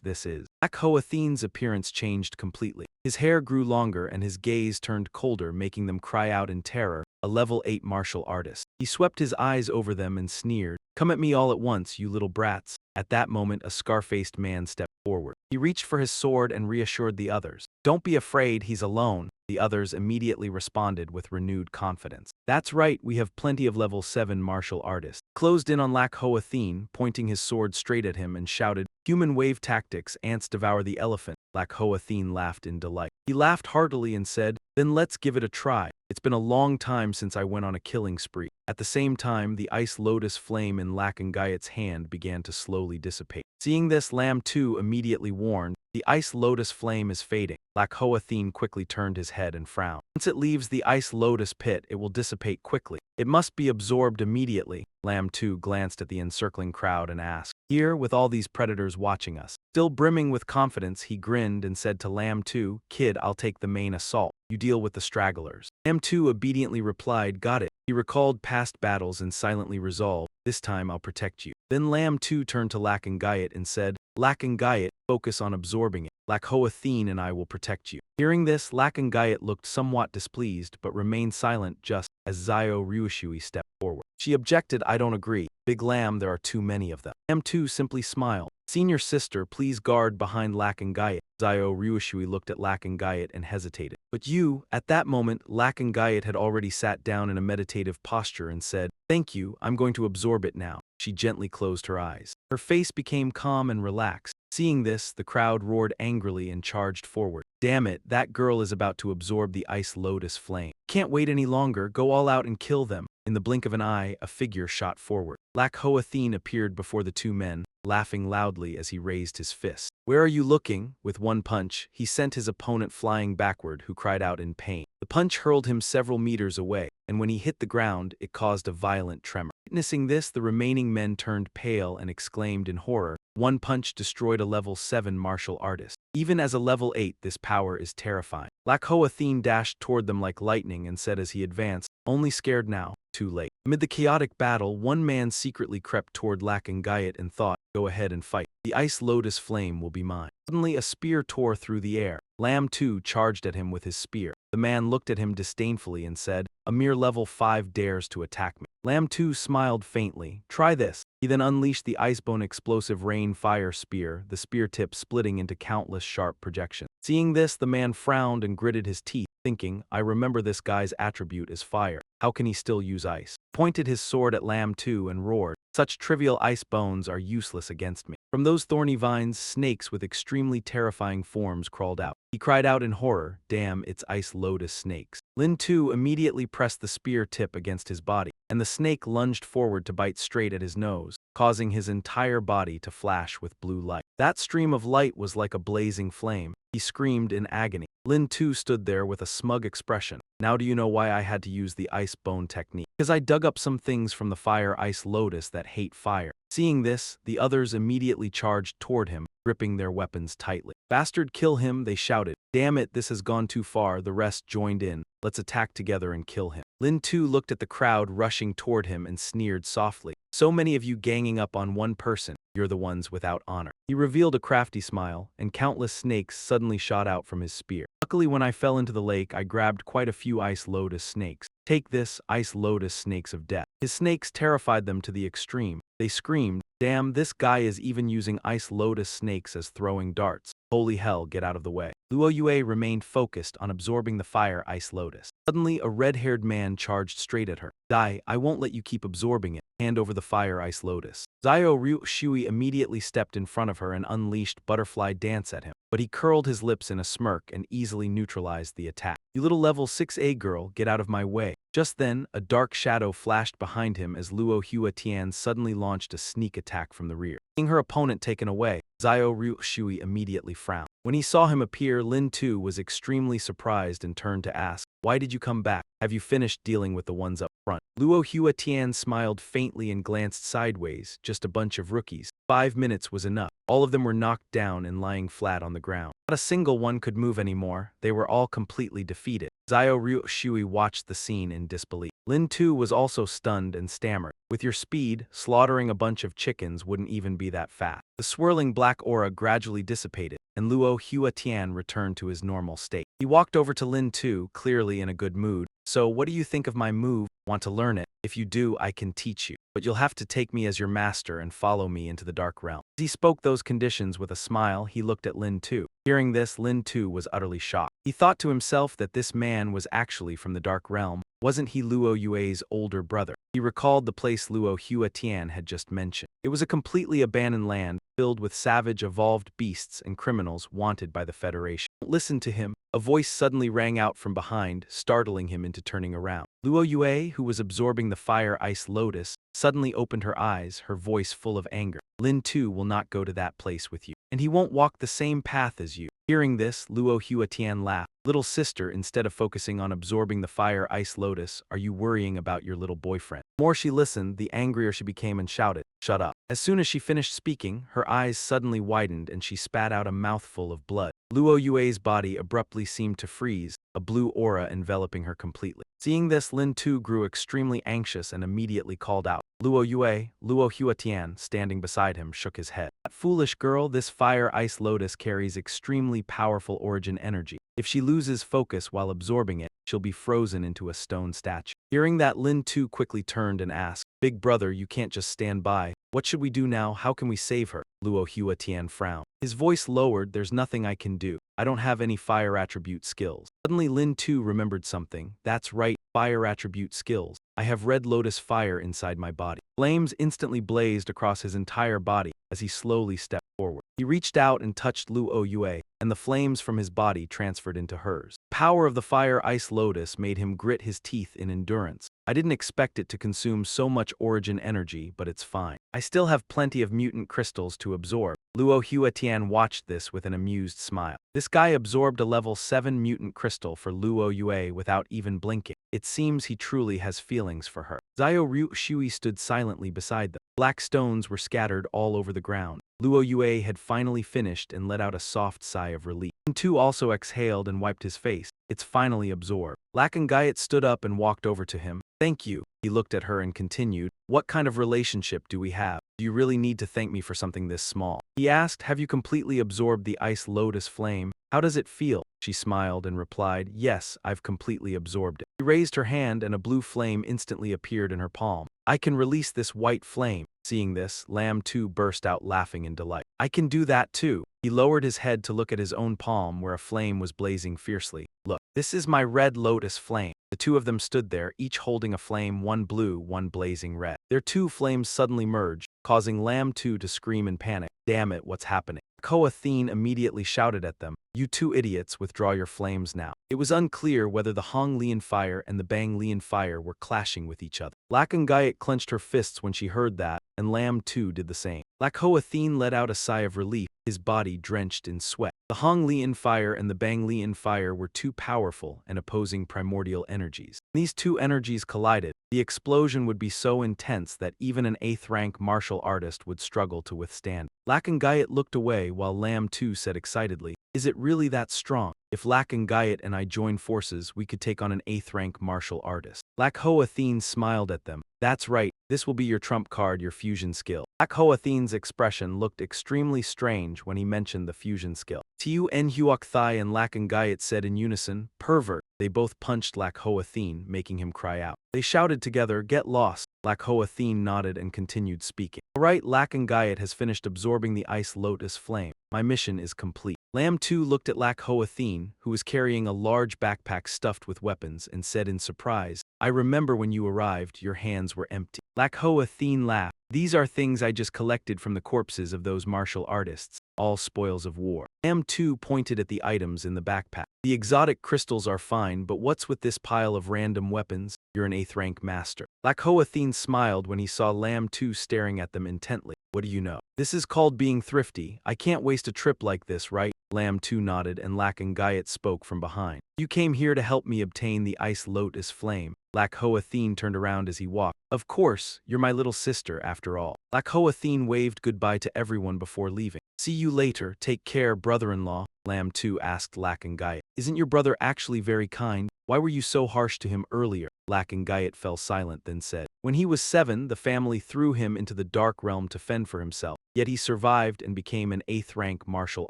This is. Lak Hoathine's appearance changed completely. His hair grew longer and his gaze turned colder, making them cry out in terror, a level 8 martial artist. He swept his eyes over them and sneered, come at me all at once, you little brats. At that moment, a scar-faced man stepped forward. He reached for his sword and reassured the others. Don't be afraid, he's alone. The others immediately responded with renewed confidence. That's right, we have plenty of level 7 martial artists. Closed in on Lak Hoathine, pointing his sword straight at him and shouted, human wave tactics, ants devour the elephant. Lak Hoathine laughed in delight. He laughed heartily and said, then let's give it a try. It's been a long time since I went on a killing spree. At the same time, the Ice Lotus Flame in Lak and Gayat's hand began to slowly dissipate. Seeing this, Lam 2 immediately warned, the Ice Lotus Flame is fading. Lak Hoathine quickly turned his head and frowned. Once it leaves the Ice Lotus pit, it will dissipate quickly. It must be absorbed immediately. Lam 2 glanced at the encircling crowd and asked, here, with all these predators watching us. Still brimming with confidence, he grinned and said to Lam 2, kid, I'll take the main assault. You deal with the stragglers. Lam 2 obediently replied, got it. He recalled past battles and silently resolved, this time I'll protect you. Then Lam 2 turned to Lak and Gayat and said, Lak and Gayat, focus on absorbing it. Lak Hoathine and I will protect you. Hearing this, Lak and Gayat looked somewhat displeased but remained silent just as Zio Ryushui stepped forward. She objected, I don't agree. Big Lam, there are too many of them. Lam 2 simply smiled. Senior sister, please guard behind Lak and Gayat. Zio Ryushui looked at Lak and Gayat and hesitated. But you, at that moment, Lak and Gayat had already sat down in a meditative posture and said, thank you, I'm going to absorb it now. She gently closed her eyes. Her face became calm and relaxed. Seeing this, the crowd roared angrily and charged forward. Damn it, that girl is about to absorb the Ice Lotus Flame. Can't wait any longer, go all out and kill them. In the blink of an eye, a figure shot forward. Lak Hoathine appeared before the two men, laughing loudly as he raised his fist. Where are you looking? With one punch, he sent his opponent flying backward, who cried out in pain. The punch hurled him several meters away, and when he hit the ground, it caused a violent tremor. Witnessing this, the remaining men turned pale and exclaimed in horror, one punch destroyed a level 7 martial artist. Even as a level 8, this power is terrifying. Lak Hoathine dashed toward them like lightning and said as he advanced, only scared now, too late. Amid the chaotic battle, one man secretly crept toward Lak and Gayat and thought, go ahead and fight. The Ice Lotus Flame will be mine. Suddenly, a spear tore through the air. Lam 2 charged at him with his spear. The man looked at him disdainfully and said, a mere level 5 dares to attack me. Lam 2 smiled faintly. Try this. He then unleashed the Icebone Explosive Rain Fire Spear, the spear tip splitting into countless sharp projections. Seeing this, the man frowned and gritted his teeth. thinking, I remember this guy's attribute is fire. How can he still use ice? Pointed his sword at Lamb 2 and roared, such trivial ice bones are useless against me. From those thorny vines, snakes with extremely terrifying forms crawled out. He cried out in horror, damn, it's ice lotus snakes. Lin 2 immediately pressed the spear tip against his body, and the snake lunged forward to bite straight at his nose, causing his entire body to flash with blue light. That stream of light was like a blazing flame. He screamed in agony. Lin 2 stood there with a smug expression. Now do you know why I had to use the ice bone technique? Because I dug up some things from the fire ice lotus that hate fire. Seeing this, the others immediately charged toward him, gripping their weapons tightly. Bastard, kill him, they shouted. Damn it, this has gone too far, the rest joined in. Let's attack together and kill him. Lin 2 looked at the crowd rushing toward him and sneered softly. So many of you ganging up on one person, you're the ones without honor. He revealed a crafty smile, and countless snakes suddenly shot out from his spear. Luckily, when I fell into the lake, I grabbed quite a few ice lotus snakes. Take this, ice lotus snakes of death. His snakes terrified them to the extreme. They screamed, damn, this guy is even using ice lotus snakes as throwing darts. Holy hell, get out of the way. Luo Yue remained focused on absorbing the fire ice lotus. Suddenly, a red-haired man charged straight at her. Die, I won't let you keep absorbing it. Hand over the fire ice lotus. Zio Ryu Shui immediately stepped in front of her and unleashed butterfly dance at him, but he curled his lips in a smirk and easily neutralized the attack. You little level 6A girl, get out of my way. Just then, a dark shadow flashed behind him as Luo Hua Tian suddenly launched a sneak attack from the rear. Seeing her opponent taken away, Zio Ryu Shui immediately frowned. When he saw him appear, Lin 2 was extremely surprised and turned to ask, why did you come back? Have you finished dealing with the ones up front? Luo Hua Tian smiled faintly and glanced sideways, just a bunch of rookies. 5 minutes was enough. All of them were knocked down and lying flat on the ground. Not a single one could move anymore. They were all completely defeated. Zio Ryu Shui watched the scene in disbelief. Lin 2 was also stunned and stammered. With your speed, slaughtering a bunch of chickens wouldn't even be that fast. The swirling black aura gradually dissipated, and Luo Hua Tian returned to his normal state. He walked over to Lin 2, clearly in a good mood. So what do you think of my move? Want to learn it? If you do, I can teach you. But you'll have to take me as your master and follow me into the dark realm. As he spoke those conditions with a smile, he looked at Lin 2. Hearing this, Lin 2 was utterly shocked. He thought to himself that this man was actually from the dark realm. Wasn't he Luo Yue's older brother? He recalled the place Luo Hua Tian had just mentioned. It was a completely abandoned land, filled with savage evolved beasts and criminals wanted by the Federation. Listen to him. A voice suddenly rang out from behind, startling him into turning around. Luo Yue, who was absorbing the fire ice lotus, suddenly opened her eyes, her voice full of anger. Lin 2 will not go to that place with you, and he won't walk the same path as you. Hearing this, Luo Hua Tian laughed. Little sister, instead of focusing on absorbing the fire ice lotus, are you worrying about your little boyfriend? The more she listened, the angrier she became and shouted, shut up. As soon as she finished speaking, her eyes suddenly widened and she spat out a mouthful of blood. Luo Yue's body abruptly seemed to freeze, a blue aura enveloping her completely. Seeing this, Lin 2 grew extremely anxious and immediately called out. Luo Yue, Luo Hua Tian, standing beside him, shook his head. That foolish girl, this fire ice lotus carries extremely powerful origin energy. If she loses focus while absorbing it, she'll be frozen into a stone statue. Hearing that, Lin 2 quickly turned and asked, Big brother, you can't just stand by. What should we do now? How can we save her? Luo Hua Tian frowned. His voice lowered. There's nothing I can do. I don't have any fire attribute skills. Suddenly Lin 2 remembered something. That's right, fire attribute skills. I have red lotus fire inside my body. Flames instantly blazed across his entire body as he slowly stepped forward. He reached out and touched Luo Yue, and the flames from his body transferred into hers. The power of the fire ice lotus made him grit his teeth in endurance. I didn't expect it to consume so much origin energy, but it's fine. I still have plenty of mutant crystals to absorb. Luo Hua Tian watched this with an amused smile. This guy absorbed a level 7 mutant crystal for Luo Yue without even blinking. It seems he truly has feelings for her. Zio Ryu Shui stood silently beside them. Black stones were scattered all over the ground. Luo Yue had finally finished and let out a soft sigh of relief. Lin 2 also exhaled and wiped his face. It's finally absorbed. Lakangayat stood up and walked over to him. Thank you. He looked at her and continued, what kind of relationship do we have? Do you really need to thank me for something this small? He asked, have you completely absorbed the ice lotus flame? How does it feel? She smiled and replied, yes, I've completely absorbed it. She raised her hand and a blue flame instantly appeared in her palm. I can release this white flame. Seeing this, Lamb 2 burst out laughing in delight. I can do that too. He lowered his head to look at his own palm where a flame was blazing fiercely. Look, This is my red lotus flame. The two of them stood there, each holding a flame, one blue, one blazing red. Their two flames suddenly merged, causing Lamb 2 to scream in panic. Damn it, what's happening? Koathene immediately shouted at them, "You two idiots, withdraw your flames now." It was unclear whether the Hong Lian fire and the Bang Lian fire were clashing with each other. Lakangayat clenched her fists when she heard that, and Lamb 2 did the same. Koathene let out a sigh of relief, his body drenched in sweat. The Hong Lian fire and the Bang Lian fire were two powerful and opposing primordial energies. These two energies collided. The explosion would be so intense that even an 8th rank martial artist would struggle to withstand. Lakangayat looked away while Lamb 2 said excitedly, "Is it really that strong? If Lakangayat and I join forces, we could take on an 8th rank martial artist." Lakhoathene smiled at them. "That's right, this will be your trump card, your fusion skill." Lakhoathene's expression looked extremely strange when he mentioned the fusion skill. Tu Nhuokthai and Lakangayat said in unison, "Pervert." They both punched Lakhoathene, making him cry out. They shouted together, "Get lost." Lakhoathene nodded and continued speaking. "All right, Lakangayat has finished absorbing the ice lotus flame. My mission is complete." Lamb 2 looked at Lakhoathene, who was carrying a large backpack stuffed with weapons, and said in surprise, "I remember when you arrived, your hands were empty." Lakhoathene laughed. "These are things I just collected from the corpses of those martial artists, all spoils of war." Lamb 2 pointed at the items in the backpack. "The exotic crystals are fine, but what's with this pile of random weapons? You're an 8th rank master." Lakhoathene smiled when he saw Lamb 2 staring at them intently. "What do you know? This is called being thrifty. I can't waste a trip like this, right?" Lamb 2 nodded, and Lakangayat spoke from behind. "You came here to help me obtain the ice lotus flame." Lakhoathene turned around as he walked. "Of course, you're my little sister after all." Lakhoathene waved goodbye to everyone before leaving. "See you later, take care, brother-in-law." Lamb 2 asked Lakangayat, "Isn't your brother actually very kind? Why were you so harsh to him earlier?" Lakangayat fell silent, then said, "When he was 7, the family threw him into the dark realm to fend for himself. Yet he survived and became an 8th rank martial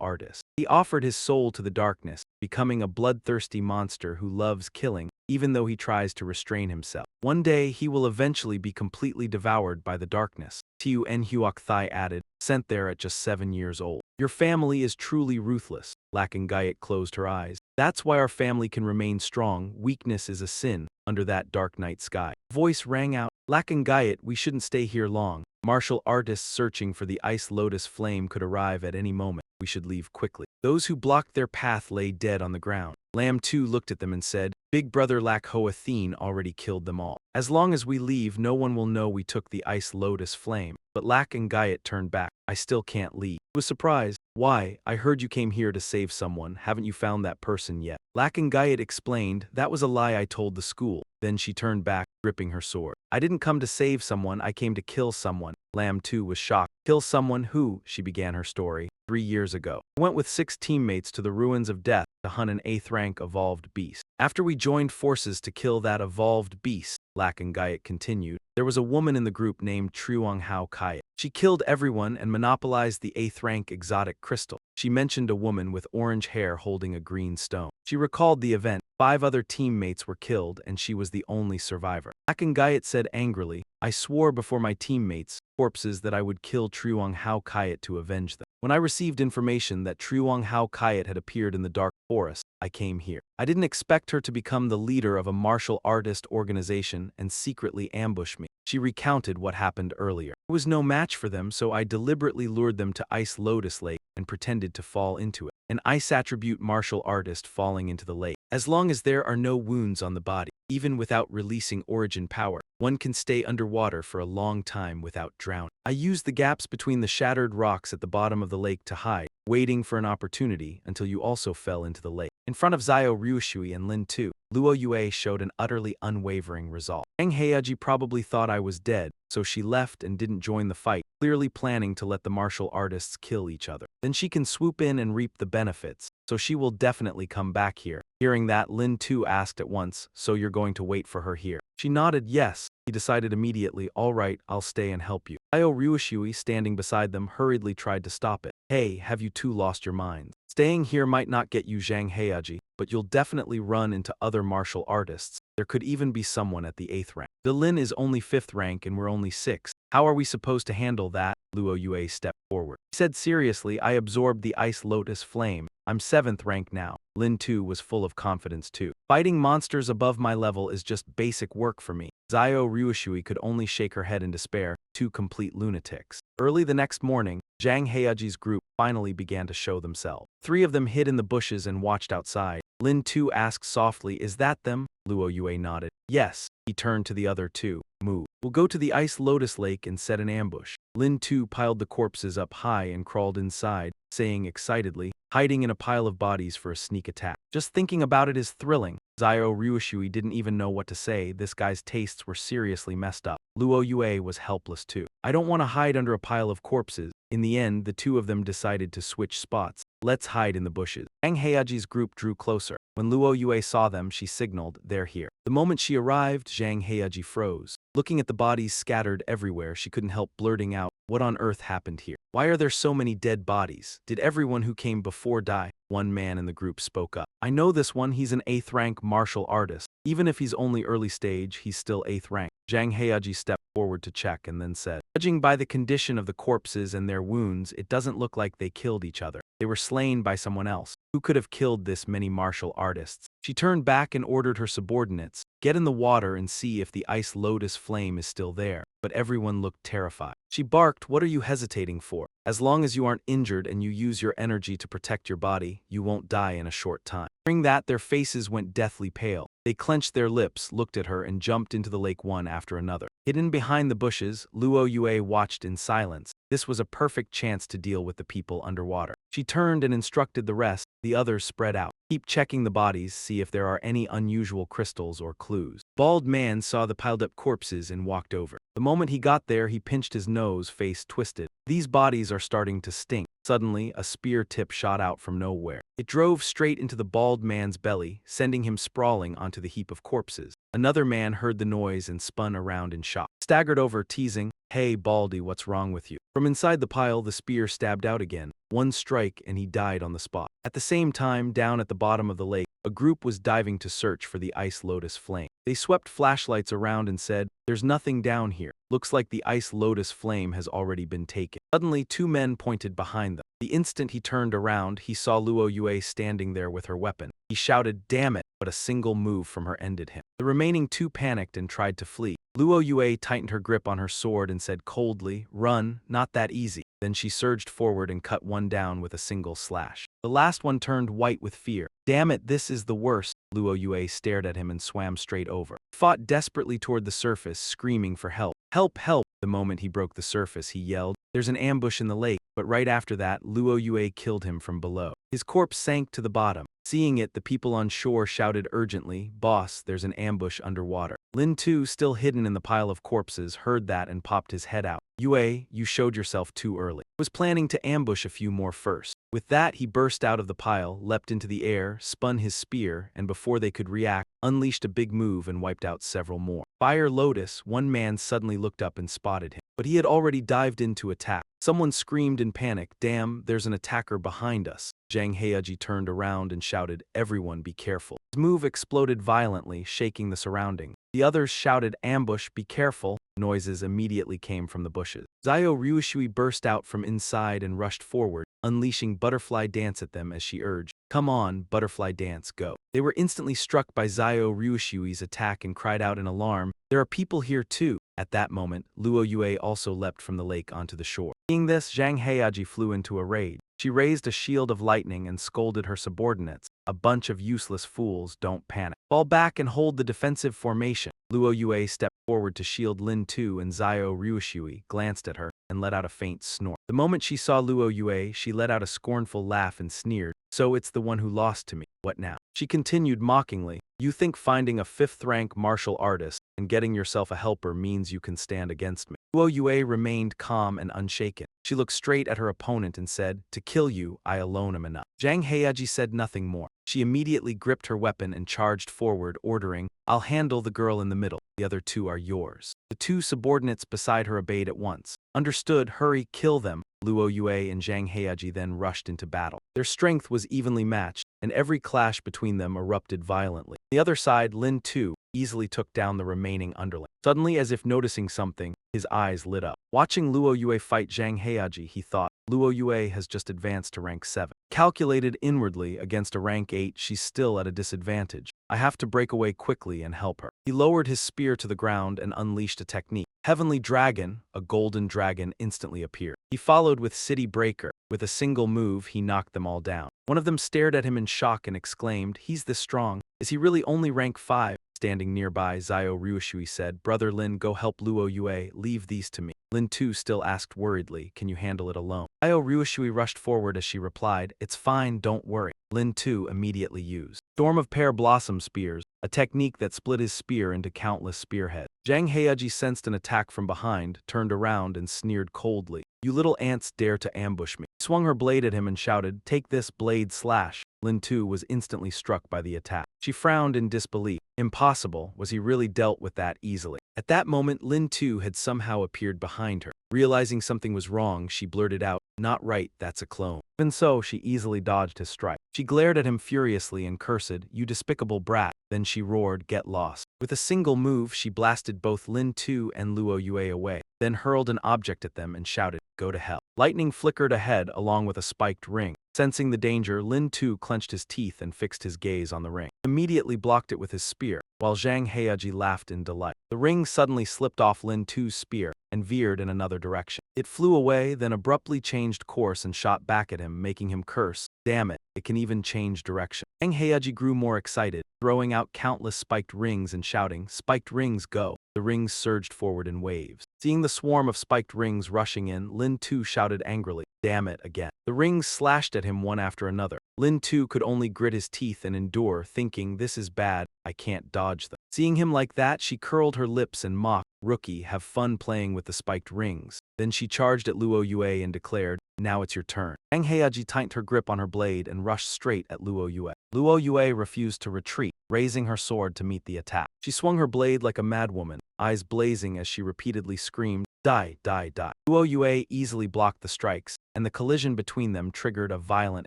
artist. He offered his soul to the darkness, becoming a bloodthirsty monster who loves killing, even though he tries to restrain himself. One day he will eventually be completely devoured by the darkness." Tu Nhuokthai added, "Sent there at just 7 years old. Your family is truly ruthless." Lakangayat closed her eyes. "That's why our family can remain strong. Weakness is a sin under that dark night sky." Voice rang out, "Lakangayat, we shouldn't stay here long. Martial artists searching for the ice lotus flame could arrive at any moment. We should leave quickly." Those who blocked their path lay dead on the ground. Lamb 2 looked at them and said, "Big brother Lakhoathene already killed them all. As long as we leave, no one will know we took the ice lotus flame." But Lakangayat turned back. "I still can't leave." He was surprised. "Why? I heard you came here to save someone. Haven't you found that person yet?" Lakangayat explained, "That was a lie I told the school." Then she turned back, gripping her sword. "I didn't come to save someone, I came to kill someone." Lamb 2 was shocked. "Kill someone who?" She began her story. 3 years ago, I went with 6 teammates to the ruins of death to hunt an 8th rank evolved beast. After we joined forces to kill that evolved beast," Lakangayat continued, "there was a woman in the group named Truong Hao Kayat. She killed everyone and monopolized the 8th rank exotic crystal." She mentioned a woman with orange hair holding a green stone. She recalled the event. 5 other teammates were killed and she was the only survivor. Lakangayat said angrily, "I swore before my teammates, corpses, that I would kill Truong Hao Kayat to avenge them. When I received information that Truong Hao Kayat had appeared in the dark forest, I came here. I didn't expect her to become the leader of a martial artist organization and secretly ambush me." She recounted what happened earlier. "It was no match for them, so I deliberately lured them to Ice Lotus Lake and pretended to fall into it. An ice attribute martial artist falling into the lake. As long as there are no wounds on the body, even without releasing origin power, one can stay underwater for a long time without drowning. I used the gaps between the shattered rocks at the bottom of the lake to hide, waiting for an opportunity until you also fell into the lake." In front of Zio Ryushui and Lynn 2, Luo Yue showed an utterly unwavering resolve. "Zhang Heiji probably thought I was dead, so she left and didn't join the fight, clearly planning to let the martial artists kill each other. Then she can swoop in and reap the benefits, so she will definitely come back here." Hearing that, Lin 2 asked at once, "So you're going to wait for her here?" She nodded yes. He decided immediately, "All right, I'll stay and help you." Zio Ryushui, standing beside them, hurriedly tried to stop it. "Hey, have you two lost your minds? Staying here might not get you Zhang Heiji, but you'll definitely run into other martial artists. There could even be someone at the 8th rank. The Lin is only 5th rank and we're only 6th. How are we supposed to handle that?" Luo Yue stepped forward. He said seriously, "I absorbed the ice lotus flame. I'm 7th rank now." Lin too was full of confidence too. Fighting monsters above my level is just basic work for me. Zio Ryushui could only shake her head in despair, two complete lunatics. Early the next morning, Zhang Heyiji's group finally began to show themselves. Three of them hid in the bushes and watched outside. Lin Tu asked softly, "Is that them?" Luo Yue nodded. "Yes." He turned to the other two. "Move. We'll go to the Ice Lotus Lake and set an ambush." Lin Tu piled the corpses up high and crawled inside, saying excitedly, "Hiding in a pile of bodies for a sneak attack. Just thinking about it is thrilling." Zio Ryushui didn't even know what to say. This guy's tastes were seriously messed up. Luo Yue was helpless too. "I don't want to hide under a pile of corpses." In the end, the two of them decided to switch spots. "Let's hide in the bushes." Zhang Heyiji's group drew closer. When Luo Yue saw them, she signaled, "They're here." The moment she arrived, Zhang Heiyiji froze. Looking at the bodies scattered everywhere, she couldn't help blurting out, "What on earth happened here? Why are there so many dead bodies? Did everyone who came before die?" One man in the group spoke up. "I know this one, he's an 8th rank martial artist. Even if he's only early stage, he's still 8th rank." Zhang Heiyiji stepped forward to check and then said, "Judging by the condition of the corpses and their wounds, it doesn't look like they killed each other. They were slain by someone else. Who could have killed this many martial artists?" She turned back and ordered her subordinates, "Get in the water and see if the ice lotus flame is still there." But everyone looked terrified. She barked, "What are you hesitating for? As long as you aren't injured and you use your energy to protect your body, you won't die in a short time." Hearing that, their faces went deathly pale. They clenched their lips, looked at her, and jumped into the lake one after another. Hidden behind the bushes, Luo Yue watched in silence. This was a perfect chance to deal with the people underwater. She turned and instructed the rest. The others spread out. "Keep checking the bodies, see if there are any unusual crystals or clues." Bald man saw the piled-up corpses and walked over. The moment he got there, he pinched his nose, face twisted. "These bodies are starting to stink." Suddenly, a spear tip shot out from nowhere. It drove straight into the bald man's belly, sending him sprawling onto the heap of corpses. Another man heard the noise and spun around in shock. Staggered over, teasing, "Hey, Baldy, what's wrong with you?" From inside the pile, the spear stabbed out again. One strike and he died on the spot. At the same time, down at the bottom of the lake, a group was diving to search for the ice lotus flame. They swept flashlights around and said, "There's nothing down here. Looks like the ice lotus flame has already been taken." Suddenly, two men pointed behind them. The instant he turned around, he saw Luo Yue standing there with her weapon. He shouted, "Damn it!" but a single move from her ended him. The remaining two panicked and tried to flee. Luo Yue tightened her grip on her sword and said coldly, "Run, not that easy." Then she surged forward and cut one down with a single slash. The last one turned white with fear. "Damn it, this is the worst." Luo Yue stared at him and swam straight over. He fought desperately toward the surface, screaming for help. "Help, help!" The moment he broke the surface, he yelled, "There's an ambush in the lake." But right after that, Luo Yue killed him from below. His corpse sank to the bottom. Seeing it, the people on shore shouted urgently, "Boss, there's an ambush underwater." Lin Tu, still hidden in the pile of corpses, heard that and popped his head out. "Yue, you showed yourself too early. I was planning to ambush a few more first." With that, he burst out of the pile, leapt into the air, spun his spear, and before they could react, unleashed a big move and wiped out several more. Fire Lotus, one man suddenly looked up and spotted him, but he had already dived in to attack. Someone screamed in panic, "Damn, there's an attacker behind us." Zhang Heiyiji turned around and shouted, "Everyone be careful." His move exploded violently, shaking the surrounding. The others shouted, "Ambush, be careful." Noises immediately came from the bushes. Zio Ryushui burst out from inside and rushed forward, unleashing Butterfly Dance at them as she urged, "Come on, Butterfly Dance, go." They were instantly struck by Zio Ryushui's attack and cried out in alarm, "There are people here too." At that moment, Luo Yue also leapt from the lake onto the shore. Seeing this, Zhang Heiyiji flew into a rage. She raised a shield of lightning and scolded her subordinates, "A bunch of useless fools, don't panic. Fall back and hold the defensive formation." Luo Yue stepped forward to shield Lin Tu, and Zio Ryushui glanced at her and let out a faint snort. The moment she saw Luo Yue, she let out a scornful laugh and sneered, "So it's the one who lost to me. What now?" She continued mockingly, "You think finding a 5th-rank martial artist and getting yourself a helper means you can stand against me?" Luo Yue remained calm and unshaken. She looked straight at her opponent and said, "To kill you, I alone am enough." Zhang Heiyiji said nothing more. She immediately gripped her weapon and charged forward, ordering, "I'll handle the girl in the middle. The other two are yours." The two subordinates beside her obeyed at once. "Understood, hurry, kill them." Luo Yue and Zhang Heiyiji then rushed into battle. Their strength was evenly matched, and every clash between them erupted violently. On the other side, Lin Tu easily took down the remaining underling. Suddenly, as if noticing something, his eyes lit up. Watching Luo Yue fight Zhang Heiyiji Heiji, he thought. Luo Yue has just advanced to rank 7. Calculated inwardly against a rank 8, she's still at a disadvantage. I have to break away quickly and help her. He lowered his spear to the ground and unleashed a technique. Heavenly Dragon, a golden dragon, instantly appeared. He followed with City Breaker. With a single move, he knocked them all down. One of them stared at him in shock and exclaimed, "He's this strong. Is he really only rank 5? Standing nearby, Zio Ryushui said, "Brother Lin, go help Luo Yue. Leave these to me." Lin too still asked worriedly, "Can you handle it alone?" Zio Ryushui rushed forward as she replied, "It's fine, don't worry." Lin too immediately used Storm of Pear Blossom Spears, a technique that split his spear into countless spearheads. Zhang Heiji sensed an attack from behind, turned around and sneered coldly, "You little ants dare to ambush me." She swung her blade at him and shouted, "Take this, blade slash." Lin too was instantly struck by the attack. She frowned in disbelief. Impossible, was he really dealt with that easily? At that moment, Lin too had somehow appeared behind her. Realizing something was wrong, she blurted out, "Not right, that's a clone." Even so, she easily dodged his strike. She glared at him furiously and cursed, "You despicable brat." Then she roared, "Get lost." With a single move, she blasted both Lin Tu and Luo Yue away, then hurled an object at them and shouted, "Go to hell." Lightning flickered ahead along with a spiked ring. Sensing the danger, Lin Tu clenched his teeth and fixed his gaze on the ring. He immediately blocked it with his spear, while Zhang Heiji laughed in delight. The ring suddenly slipped off Lin Tu's spear and veered in another direction. It flew away, then abruptly changed course and shot back at him, making him curse, "Damn it, it can even change direction." Zhang Heiji grew more excited, throwing out countless spiked rings and shouting, "Spiked rings, go." The rings surged forward in waves. Seeing the swarm of spiked rings rushing in, Lin Tu shouted angrily, "Damn it," again. The rings slashed at him one after another. Lin Tu could only grit his teeth and endure, thinking, "This is bad, I can't dodge them." Seeing him like that, she curled her lips and mocked, "Rookie, have fun playing with the spiked rings." Then she charged at Luo Yue and declared, "Now it's your turn." Zhang Heiji tightened her grip on her blade and rushed straight at Luo Yue. Luo Yue refused to retreat, raising her sword to meet the attack. She swung her blade like a madwoman, eyes blazing as she repeatedly screamed, "Die, die, die." Luo Yue easily blocked the strikes, and the collision between them triggered a violent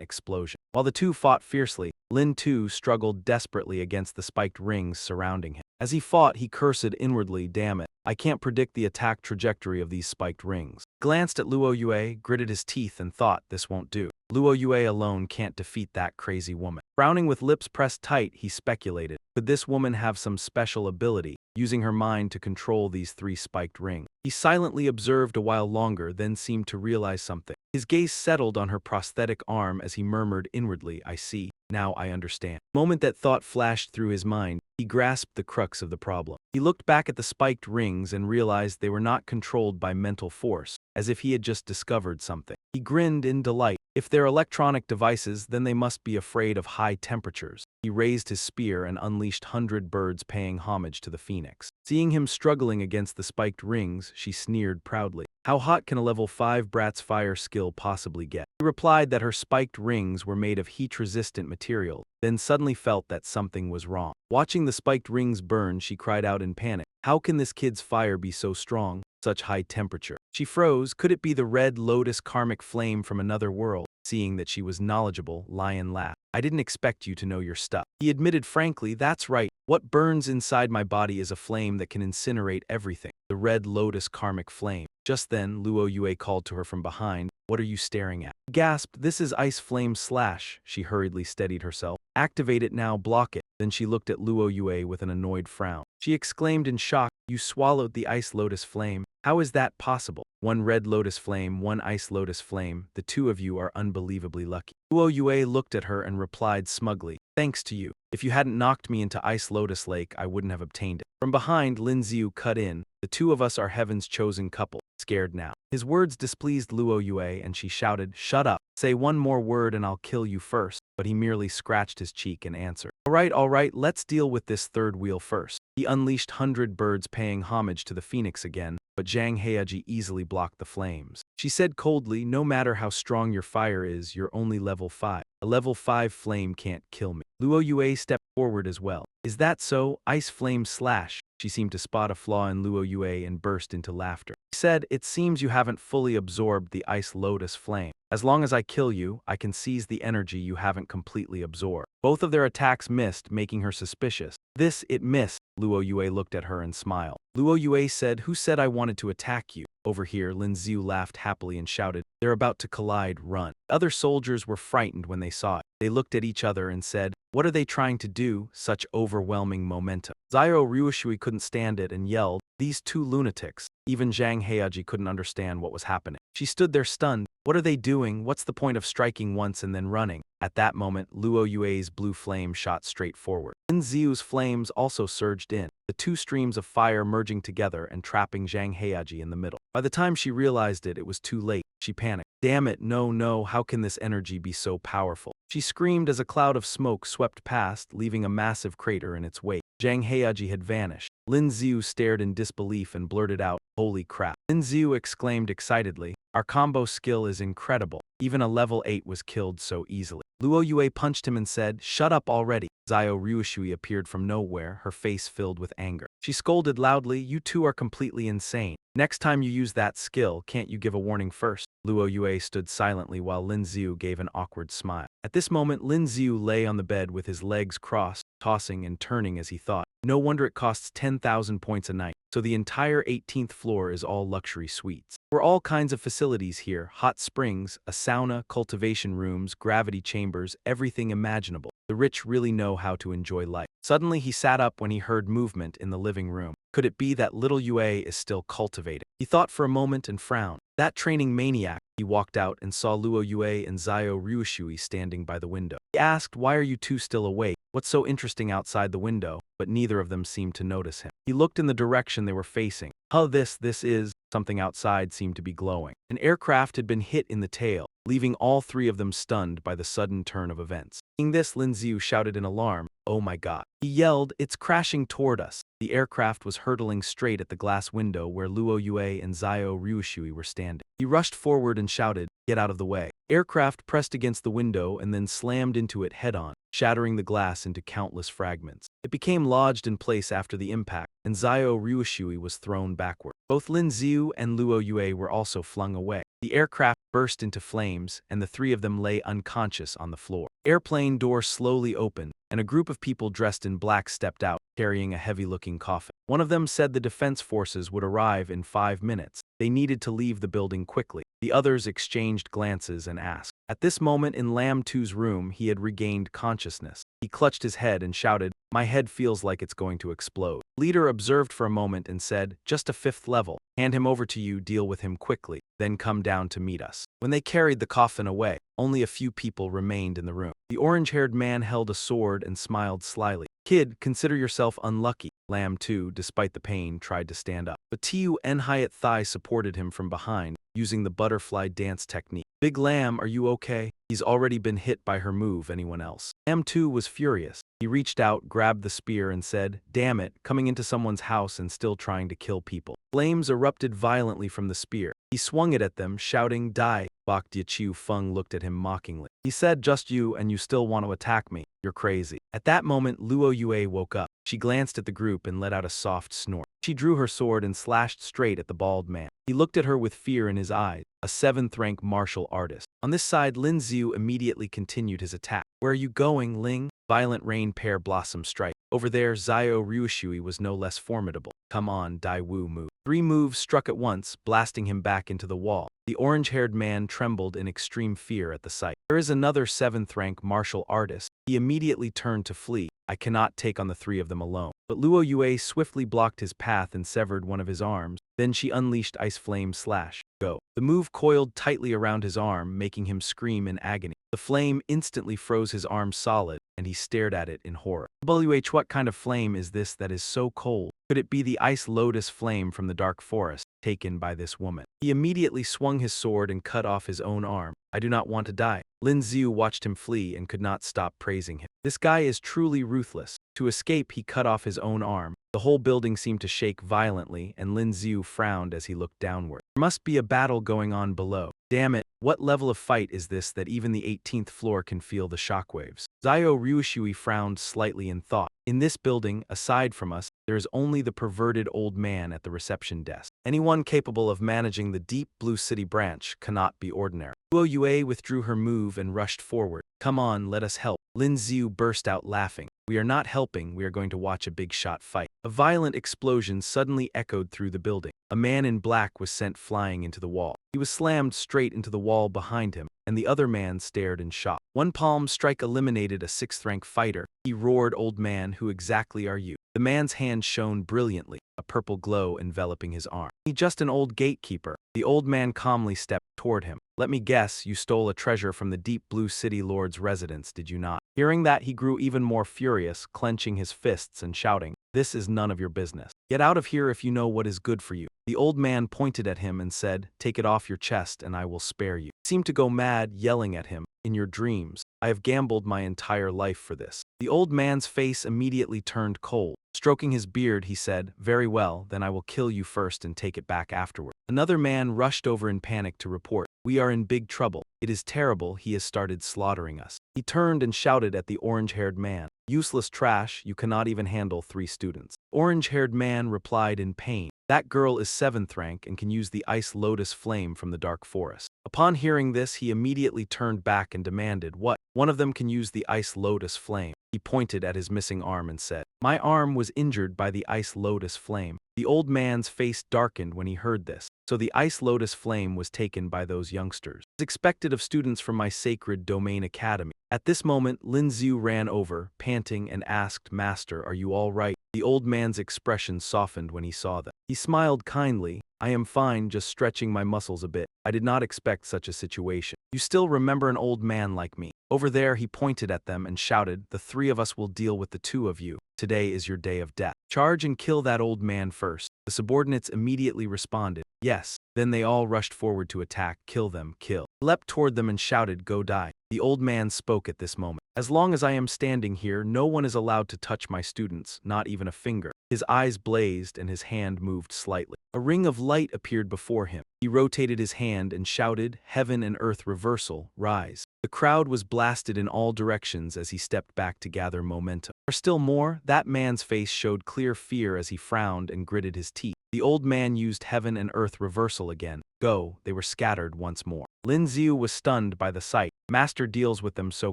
explosion. While the two fought fiercely, Lin Tu struggled desperately against the spiked rings surrounding him. As he fought, he cursed inwardly, "Damn it, I can't predict the attack trajectory of these spiked rings." Glanced at Luo Yue, gritted his teeth and thought, "This won't do. Luo Yue alone can't defeat that crazy woman." Frowning with lips pressed tight, he speculated, could this woman have some special ability, using her mind to control these 3 spiked rings? He silently observed a while longer, then seemed to realize something. His gaze settled on her prosthetic arm as he murmured inwardly, "I see. Now I understand." The moment that thought flashed through his mind, he grasped the crux of the problem. He looked back at the spiked rings and realized they were not controlled by mental force, as if he had just discovered something. He grinned in delight. If they're electronic devices, then they must be afraid of high temperatures. He raised his spear and unleashed 100 birds paying homage to the phoenix. Seeing him struggling against the spiked rings, she sneered proudly. How hot can a level 5 brat's fire skill possibly get? He replied that her spiked rings were made of heat-resistant material, then suddenly felt that something was wrong. Watching the spiked rings burn, she cried out in panic, "How can this kid's fire be so strong? Such high temperature?" She froze. Could it be the red lotus karmic flame from another world? Seeing that she was knowledgeable, Lion laughed. "I didn't expect you to know your stuff." He admitted frankly, "That's right. What burns inside my body is a flame that can incinerate everything. The red lotus karmic flame." Just then, Luo Yue called to her from behind, "What are you staring at?" Gasped, "This is Ice Flame Slash." She hurriedly steadied herself. "Activate it now, block it." Then she looked at Luo Yue with an annoyed frown. She exclaimed in shock, "You swallowed the Ice Lotus Flame. How is that possible? One red lotus flame, one ice lotus flame. The two of you are unbelievably lucky." Luo Yue looked at her and replied smugly, "Thanks to you. If you hadn't knocked me into Ice Lotus Lake, I wouldn't have obtained it." From behind, Lin Xiu cut in, "The two of us are heaven's chosen couple. Scared now." His words displeased Luo Yue and she shouted, "Shut up. Say one more word and I'll kill you first." But he merely scratched his cheek and answered, all right, let's deal with this third wheel first." He unleashed 100 birds paying homage to the phoenix again, but Zhang Heiji easily blocked the flames. She said coldly, "No matter how strong your fire is, you're only level 5. A level 5 flame can't kill me." Luo Yue stepped forward as well. "Is that so? Ice Flame Slash?" She seemed to spot a flaw in Luo Yue and burst into laughter. He said, "It seems you haven't fully absorbed the ice lotus flame. As long as I kill you, I can seize the energy you haven't completely absorbed." Both of their attacks missed, making her suspicious. It missed. Luo Yue looked at her and smiled. Luo Yue said, "Who said I wanted to attack you?" Over here, Lin Xiu laughed happily and shouted, "They're about to collide, run." Other soldiers were frightened when they saw it. They looked at each other and said, "What are they trying to do? Such overwhelming momentum." Zhao Ruoshui couldn't stand it and yelled, "These two lunatics." Even Zhang Heiji couldn't understand what was happening. She stood there stunned. What are they doing? What's the point of striking once and then running? At that moment, Luo Yue's blue flame shot straight forward. Lin Xiu's flames also surged in, the two streams of fire merging together and trapping Zhang Heiji in the middle. By the time she realized it, it was too late. She panicked. "Damn it, no, how can this energy be so powerful?" She screamed as a cloud of smoke swept past, leaving a massive crater in its wake. Zhang Heiji had vanished. Lin Xiu stared in disbelief and blurted out, "Holy crap." Lin Xiu exclaimed excitedly, "Our combo skill is incredible. Even a level 8 was killed so easily." Luo Yue punched him and said, "Shut up already." Zhao Ruoshui appeared from nowhere, her face filled with anger. She scolded loudly, "You two are completely insane. Next time you use that skill, can't you give a warning first?" Luo Yue stood silently while Lin Xiu gave an awkward smile. At this moment, Lin Xiu lay on the bed with his legs crossed, tossing and turning as he thought. No wonder it costs 10,000 points a night. So the entire 18th floor is all luxury suites. There are all kinds of facilities here, hot springs, a sauna, cultivation rooms, gravity chambers, everything imaginable. The rich really know how to enjoy life. Suddenly he sat up when he heard movement in the living room. Could it be that little Yue is still cultivating? He thought for a moment and frowned. That training maniac. He walked out and saw Luo Yue and Zhao Ruoshui standing by the window. He asked, "Why are you two still awake? What's so interesting outside the window?" But neither of them seemed to notice him. He looked in the direction they were facing. This is. Something outside seemed to be glowing. An aircraft had been hit in the tail, leaving all three of them stunned by the sudden turn of events. Seeing this, Lin Xiu shouted in alarm, "Oh my god." He yelled, "It's crashing toward us." The aircraft was hurtling straight at the glass window where Luo Yue and Zhao Ruoshui were standing. He rushed forward and shouted, "Get out of the way." Aircraft pressed against the window and then slammed into it head-on, shattering the glass into countless fragments. It became lodged in place after the impact, and Zhao Ruoshui was thrown backward. Both Lin Xiu and Luo Yue were also flung away. The aircraft burst into flames, and the three of them lay unconscious on the floor. Airplane doors slowly opened, and a group of people dressed in black stepped out, carrying a heavy-looking coffin. One of them said the defense forces would arrive in 5 minutes. They needed to leave the building quickly. The others exchanged glances and asked. At this moment in Lam Tu's room, he had regained consciousness. He clutched his head and shouted, "My head feels like it's going to explode." Leader observed for a moment and said, "Just a 5th level. Hand him over to you, deal with him quickly, then come down to meet us." When they carried the coffin away, only a few people remained in the room. The orange-haired man held a sword and smiled slyly. "Kid, consider yourself unlucky." Lam Tu, despite the pain, tried to stand up. But Tiu Enhiat Thai supported him from behind, using the butterfly dance technique. "Big Lam, are you okay? He's already been hit by her move, anyone else." Lam Tu was furious. He reached out, grabbed the spear and said, "Damn it, coming into someone's house and still trying to kill people." Flames erupted violently from the spear. He swung it at them, shouting, "Die." Bak Diachiu Feng looked at him mockingly. He said, "Just you and you still want to attack me? You're crazy." At that moment, Luo Yue woke up. She glanced at the group and let out a soft snort. She drew her sword and slashed straight at the bald man. He looked at her with fear in his eyes, a 7th-rank martial artist. On this side, Lin Xiu immediately continued his attack. "Where are you going, Ling?" Violent rain pear blossom strike. Over there, Zhao Ruoshui was no less formidable. "Come on, Dai Wu move." 3 moves struck at once, blasting him back into the wall. The orange-haired man trembled in extreme fear at the sight. "There is another 7th-rank martial artist." He immediately turned to flee. "I cannot take on the 3 of them alone." But Luo Yue swiftly blocked his path and severed one of his arms. Then she unleashed Ice Flame Slash. Go. The move coiled tightly around his arm, making him scream in agony. The flame instantly froze his arm solid, and he stared at it in horror. What kind of flame is this that is so cold? Could it be the ice lotus flame from the dark forest, taken by this woman? He immediately swung his sword and cut off his own arm. "I do not want to die." Lin Xiu watched him flee and could not stop praising him. This guy is truly ruthless. To escape, he cut off his own arm. The whole building seemed to shake violently, and Lin Xiu frowned as he looked downward. There must be a battle going on below. Damn it, what level of fight is this that even the 18th floor can feel the shockwaves? Zhao Ruoshui frowned slightly in thought. In this building, aside from us, there is only the perverted old man at the reception desk. Anyone capable of managing the Deep Blue City branch cannot be ordinary. Luo Yue withdrew her move and rushed forward. Come on, let us help. Lin Xiu burst out laughing. We are not helping, we are going to watch a big shot fight. A violent explosion suddenly echoed through the building. A man in black was sent flying into the wall. He was slammed straight into the wall behind him, and the other man stared in shock. One palm strike eliminated a 6th-rank fighter. He roared, "Old man, who exactly are you?" The man's hand shone brilliantly, a purple glow enveloping his arm. "He's just an old gatekeeper." The old man calmly stepped toward him. "Let me guess, you stole a treasure from the Deep Blue City Lord's residence, did you not?" Hearing that, he grew even more furious, clenching his fists and shouting, "This is none of your business. Get out of here if you know what is good for you." The old man pointed at him and said, "Take it off your chest and I will spare you." He seemed to go mad, yelling at him, "In your dreams, I have gambled my entire life for this." The old man's face immediately turned cold. Stroking his beard, he said, "Very well, then I will kill you first and take it back afterward." Another man rushed over in panic to report, "We are in big trouble. It is terrible, he has started slaughtering us." He turned and shouted at the orange-haired man, "Useless trash, you cannot even handle 3 students." Orange-haired man replied in pain, "That girl is 7th rank and can use the ice lotus flame from the dark forest." Upon hearing this, he immediately turned back and demanded, "What? One of them can use the ice lotus flame." He pointed at his missing arm and said, "My arm was injured by the ice lotus flame." The old man's face darkened when he heard this. So the ice lotus flame was taken by those youngsters. It's expected of students from my sacred domain academy. At this moment, Lin Xiu ran over, panting, and asked, "Master, are you all right?" The old man's expression softened when he saw them. He smiled kindly, "I am fine, just stretching my muscles a bit. I did not expect such a situation. You still remember an old man like me?" Over there, he pointed at them and shouted, "The 3 of us will deal with the 2 of you. Today is your day of death. Charge and kill that old man first." The subordinates immediately responded, "Yes." Then they all rushed forward to attack. "Kill them, kill." He leapt toward them and shouted, "Go die." The old man spoke at this moment. "As long as I am standing here, no one is allowed to touch my students, not even a finger." His eyes blazed and his hand moved slightly. A ring of light appeared before him. He rotated his hand and shouted, "Heaven and earth reversal, rise." The crowd was blasted in all directions as he stepped back to gather momentum. Or still more, that man's face showed clear fear as he frowned and gritted his teeth. The old man used heaven and earth reversal again. Go, they were scattered once more. Lin Xiu was stunned by the sight. Master deals with them so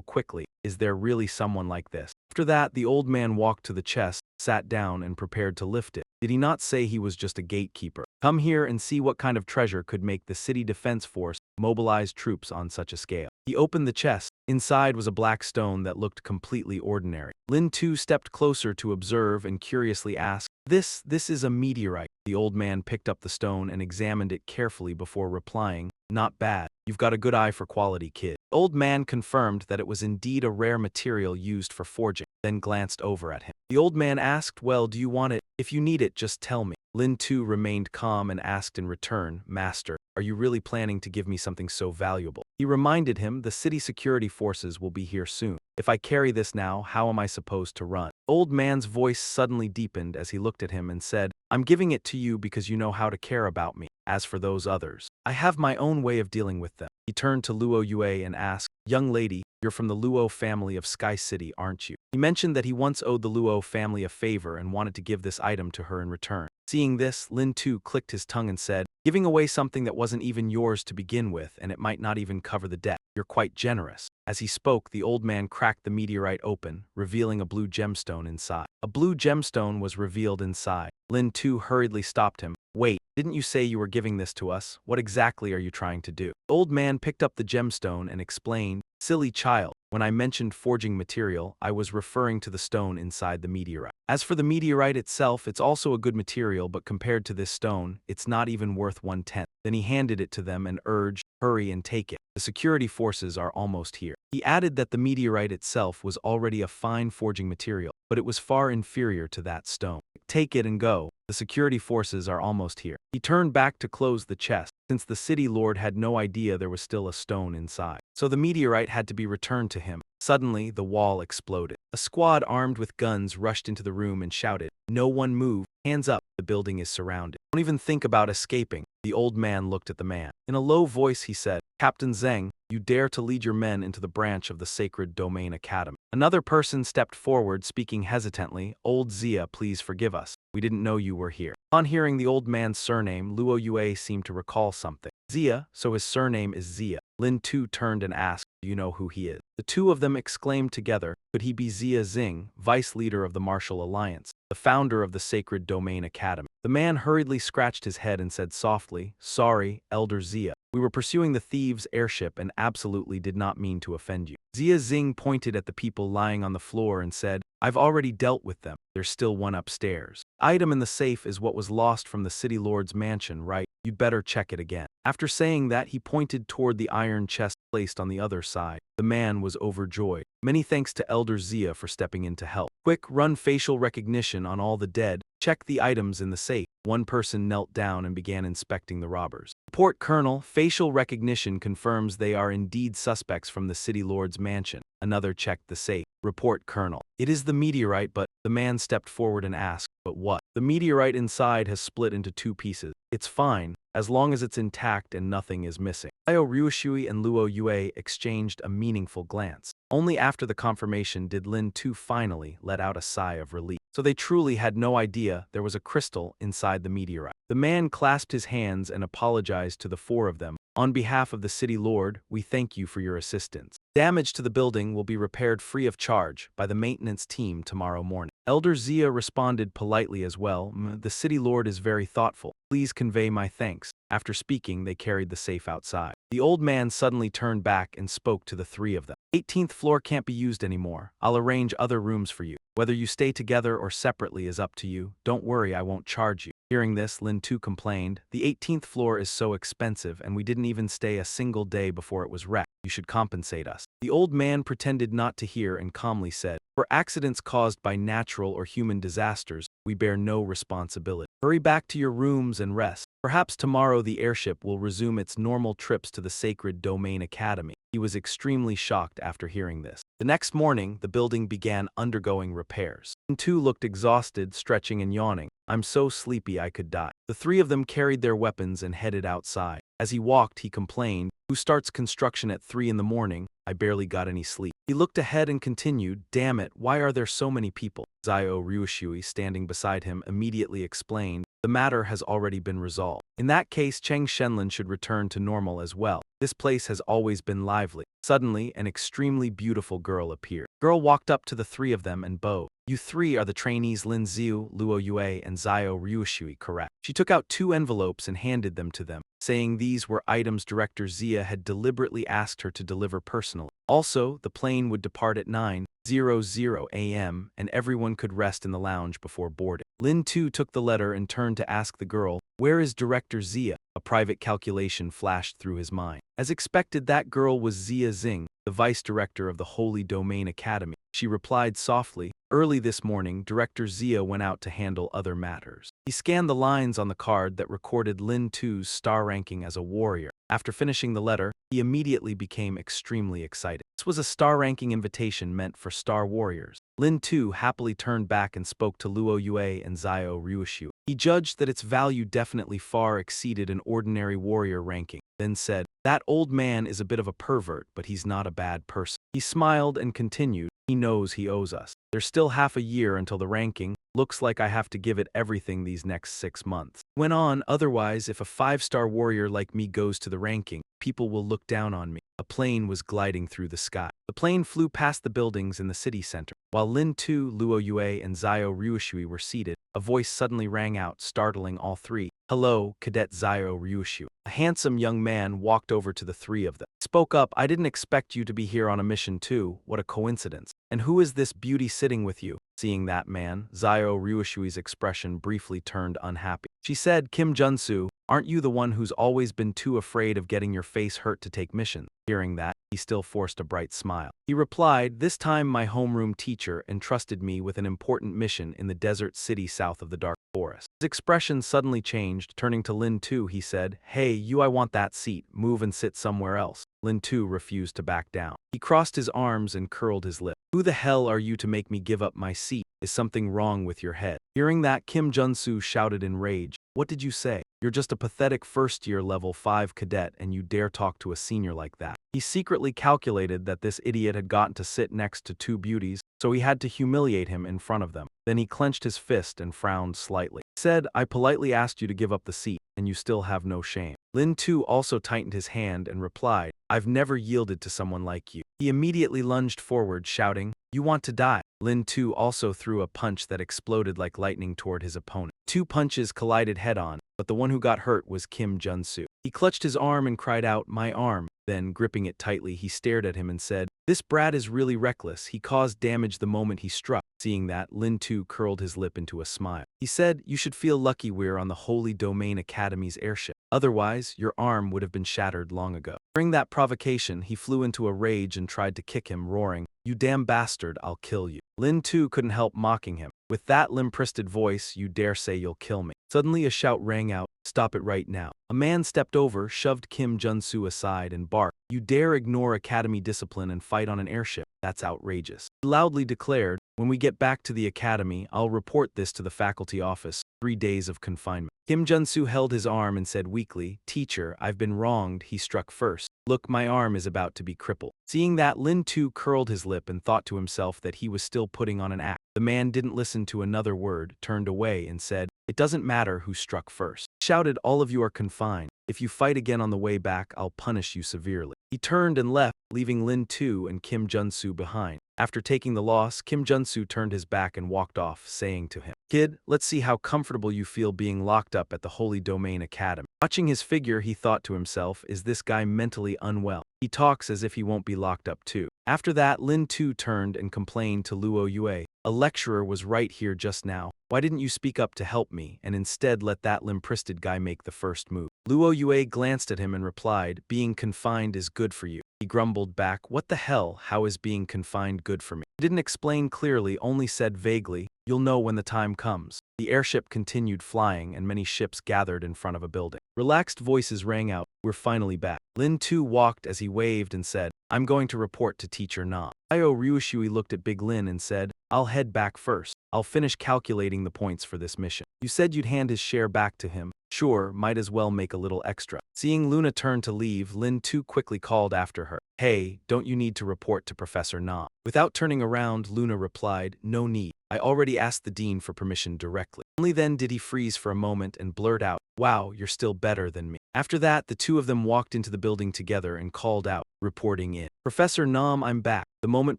quickly. Is there really someone like this? After that, the old man walked to the chest, sat down, and prepared to lift it. Did he not say he was just a gatekeeper? Come here and see what kind of treasure could make the city defense force mobilize troops on such a scale. He opened the chest. Inside was a black stone that looked completely ordinary. Lin too stepped closer to observe and curiously asked, This is a meteorite." The old man picked up the stone and examined it carefully before replying, "Not bad. You've got a good eye for quality, kid." The old man confirmed that it was indeed a rare material used for forging, then glanced over at him. The old man asked, "Well, do you want it? If you need it, just tell me." Lin too remained calm and asked in return, "Master, are you really planning to give me something so valuable?" He reminded him, "The city security forces will be here soon. If I carry this now, how am I supposed to run?" The old man's voice suddenly deepened as he looked at him and said, "I'm giving it to you because you know how to care about me. As for those others, I have my own way of dealing with them." He turned to Luo Yue and asked, "Young lady, you're from the Luo family of Sky City, aren't you?" He mentioned that he once owed the Luo family a favor and wanted to give this item to her in return. Seeing this, Lin too clicked his tongue and said, "Giving away something that wasn't even yours to begin with, and it might not even cover the debt. You're quite generous." As he spoke, the old man cracked the meteorite open, revealing a blue gemstone inside. A blue gemstone was revealed inside. Lin too hurriedly stopped him. "Wait, didn't you say you were giving this to us? What exactly are you trying to do?" The old man picked up the gemstone and explained, "Silly child, when I mentioned forging material, I was referring to the stone inside the meteorite. As for the meteorite itself, it's also a good material, but compared to this stone, it's not even worth 1/10. Then he handed it to them and urged, "Hurry and take it. The security forces are almost here." He added that the meteorite itself was already a fine forging material, but it was far inferior to that stone. "Take it and go. The security forces are almost here." He turned back to close the chest, since the city lord had no idea there was still a stone inside. So the meteorite had to be returned to him. Suddenly, the wall exploded. A squad armed with guns rushed into the room and shouted, "No one move, hands up, the building is surrounded. Don't even think about escaping." The old man looked at the man. In a low voice he said, "Captain Zheng, you dare to lead your men into the branch of the Sacred Domain Academy." Another person stepped forward, speaking hesitantly, "Old Zia, please forgive us. We didn't know you were here." On hearing the old man's surname, Luo Yue seemed to recall something. Zia, so his surname is Zia. Lin too turned and asked, "Do you know who he is?" The two of them exclaimed together, "Could he be Zia Xing, vice leader of the Martial Alliance, the founder of the Sacred Domain Academy?" The man hurriedly scratched his head and said softly, "Sorry, Elder Zia. We were pursuing the thieves' airship and absolutely did not mean to offend you." Zia Xing pointed at the people lying on the floor and said, "I've already dealt with them. There's still one upstairs. The item in the safe is what was lost from the city lord's mansion, right? You'd better check it again." After saying that, he pointed toward the iron chest placed on the other side. The man was overjoyed. "Many thanks to Elder Zia for stepping in to help. Quick, run facial recognition on all the dead. Check the items in the safe." One person knelt down and began inspecting the robbers. "Report, Colonel, facial recognition confirms they are indeed suspects from the city lord's mansion." Another checked the safe. "Report, Colonel. It is the meteorite, but..." The man stepped forward and asked, "But what?" "The meteorite inside has split into two pieces. It's fine, as long as it's intact and nothing is missing." Io Ryushui and Luo Yue exchanged a meaningful glance. Only after the confirmation did Lin Tu finally let out a sigh of relief. So they truly had no idea there was a crystal inside the meteorite. The man clasped his hands and apologized to the four of them. "On behalf of the city lord, we thank you for your assistance. Damage to the building will be repaired free of charge by the maintenance team tomorrow morning." Elder Zia responded politely as well, "The city lord is very thoughtful. Please convey my thanks." After speaking, they carried the safe outside. The old man suddenly turned back and spoke to the three of them. "18th floor can't be used anymore. I'll arrange other rooms for you. Whether you stay together or separately is up to you. Don't worry, I won't charge you." Hearing this, Lin Tu complained, "The 18th floor is so expensive and we didn't even stay a single day before it was wrecked. You should compensate us." The old man pretended not to hear and calmly said, "For accidents caused by natural or human disasters, we bear no responsibility. Hurry back to your rooms and rest. Perhaps tomorrow the airship will resume its normal trips to the Sacred Domain Academy." He was extremely shocked after hearing this. The next morning, the building began undergoing repairs. Lin Tu looked exhausted, stretching and yawning. "I'm so sleepy I could die." The three of them carried their weapons and headed outside. As he walked, he complained, "Who starts construction at 3 in the morning? I barely got any sleep." He looked ahead and continued, "Damn it, why are there so many people?" Zio Ryushui, standing beside him, immediately explained, "The matter has already been resolved. In that case, Cheng Shenlin should return to normal as well. This place has always been lively." Suddenly, an extremely beautiful girl appeared. The girl walked up to the three of them and bowed. "You three are the trainees Lin Ziu, Luo Yue, and Zio Ryushui, correct?" She took out 2 envelopes and handed them to them, saying these were items Director Zia had deliberately asked her to deliver personally. Also, the plane would depart at 9:00 a.m. and everyone could rest in the lounge before boarding. Lin Tu took the letter and turned to ask the girl, "Where is Director Zia?" A private calculation flashed through his mind. As expected, that girl was Zia Xing, the vice director of the Holy Domain Academy. She replied softly, "Early this morning, Director Zia went out to handle other matters." He scanned the lines on the card that recorded Lin Tu's star ranking as a warrior. After finishing the letter, he immediately became extremely excited. This was a star ranking invitation meant for star warriors. Lin Tu happily turned back and spoke to Luo Yue and Zio Ryushu. He judged that its value definitely far exceeded an ordinary warrior ranking, then said, "That old man is a bit of a pervert, but he's not a bad person." He smiled and continued, "He knows he owes us. There's still half a year until the ranking. Looks like I have to give it everything these next 6 months." He went on, "Otherwise, if a 5-star warrior like me goes to the ranking, people will look down on me." A plane was gliding through the sky. The plane flew past the buildings in the city center. While Lin Tu, Luo Yue, and Zio Ryushui were seated, a voice suddenly rang out, startling all three. "Hello, Cadet Zio Ryushu." A handsome young man walked over to the three of them. He spoke up, "I didn't expect you to be here on a mission too. What a coincidence. And who is this beauty sitting with you?" Seeing that man, Zio Ryushui's expression briefly turned unhappy. She said, Kim Junsu, aren't you the one who's always been too afraid of getting your face hurt to take missions? Hearing that, he still forced a bright smile. He replied, this time my homeroom teacher entrusted me with an important mission in the desert city south of the dark forest. His expression suddenly changed. Turning to Lin Tu, he said, hey, you, I want that seat. Move and sit somewhere else. Lin Tu refused to back down. He crossed his arms and curled his lip. Who the hell are you to make me give up my seat? Is something wrong with your head? Hearing that, Kim Junsu shouted in rage. What did you say? You're just a pathetic first-year level 5 cadet and you dare talk to a senior like that. He secretly calculated that this idiot had gotten to sit next to two beauties, so he had to humiliate him in front of them. Then he clenched his fist and frowned slightly. He said, I politely asked you to give up the seat, and you still have no shame. Lin Tu also tightened his hand and replied, I've never yielded to someone like you. He immediately lunged forward, shouting, you want to die? Lin Tu also threw a punch that exploded like lightning toward his opponent. Two punches collided head-on, but the one who got hurt was Kim Junsu. He clutched his arm and cried out, my arm. Then, gripping it tightly, he stared at him and said, this brat is really reckless. He caused damage the moment he struck. Seeing that, Lin Tu curled his lip into a smile. He said, you should feel lucky we're on the Holy Domain Academy's airship. Otherwise, your arm would have been shattered long ago. During that provocation, he flew into a rage and tried to kick him, roaring, you damn bastard, I'll kill you. Lin Tu couldn't help mocking him. With that limp-wristed voice, you dare say you'll kill me. Suddenly a shout rang out, stop it right now. A man stepped over, shoved Kim Junsu aside and barked, you dare ignore academy discipline and fight on an airship? That's outrageous. He loudly declared, when we get back to the academy, I'll report this to the faculty office. 3 days of confinement. Kim Junsu held his arm and said weakly, teacher, I've been wronged. He struck first. Look, my arm is about to be crippled. Seeing that, Lin Tu curled his lip and thought to himself that he was still putting on an act. The man didn't listen to another word, turned away and said, it doesn't matter who struck first. He shouted, all of you are confined. If you fight again on the way back, I'll punish you severely. He turned and left, leaving Lin Tu and Kim Junsu behind. After taking the loss, Kim Junsu turned his back and walked off, saying to him, kid, let's see how comfortable you feel being locked up at the Holy Domain Academy. Watching his figure, he thought to himself, is this guy mentally unwell? He talks as if he won't be locked up too. After that, Lin Tu turned and complained to Luo Yue. A lecturer was right here just now. Why didn't you speak up to help me, and instead let that limp-wristed guy make the first move? Luo Yue glanced at him and replied, being confined is good for you. He grumbled back, what the hell, how is being confined good for me? He didn't explain clearly, only said vaguely, you'll know when the time comes. The airship continued flying and many ships gathered in front of a building. Relaxed voices rang out, we're finally back. Lin Tu walked as he waved and said, I'm going to report to Teacher Na. Io Ryushui looked at Big Lin and said, I'll head back first. I'll finish calculating the points for this mission. You said you'd hand his share back to him. Sure, might as well make a little extra. Seeing Luna turn to leave, Lin Tu quickly called after her. Hey, don't you need to report to Professor Na? Without turning around, Luna replied, no need. I already asked the dean for permission directly. Only then did he freeze for a moment and blurt out, wow, you're still better than me. After that, the two of them walked into the building together and called out, reporting in. Professor Nam, I'm back. The moment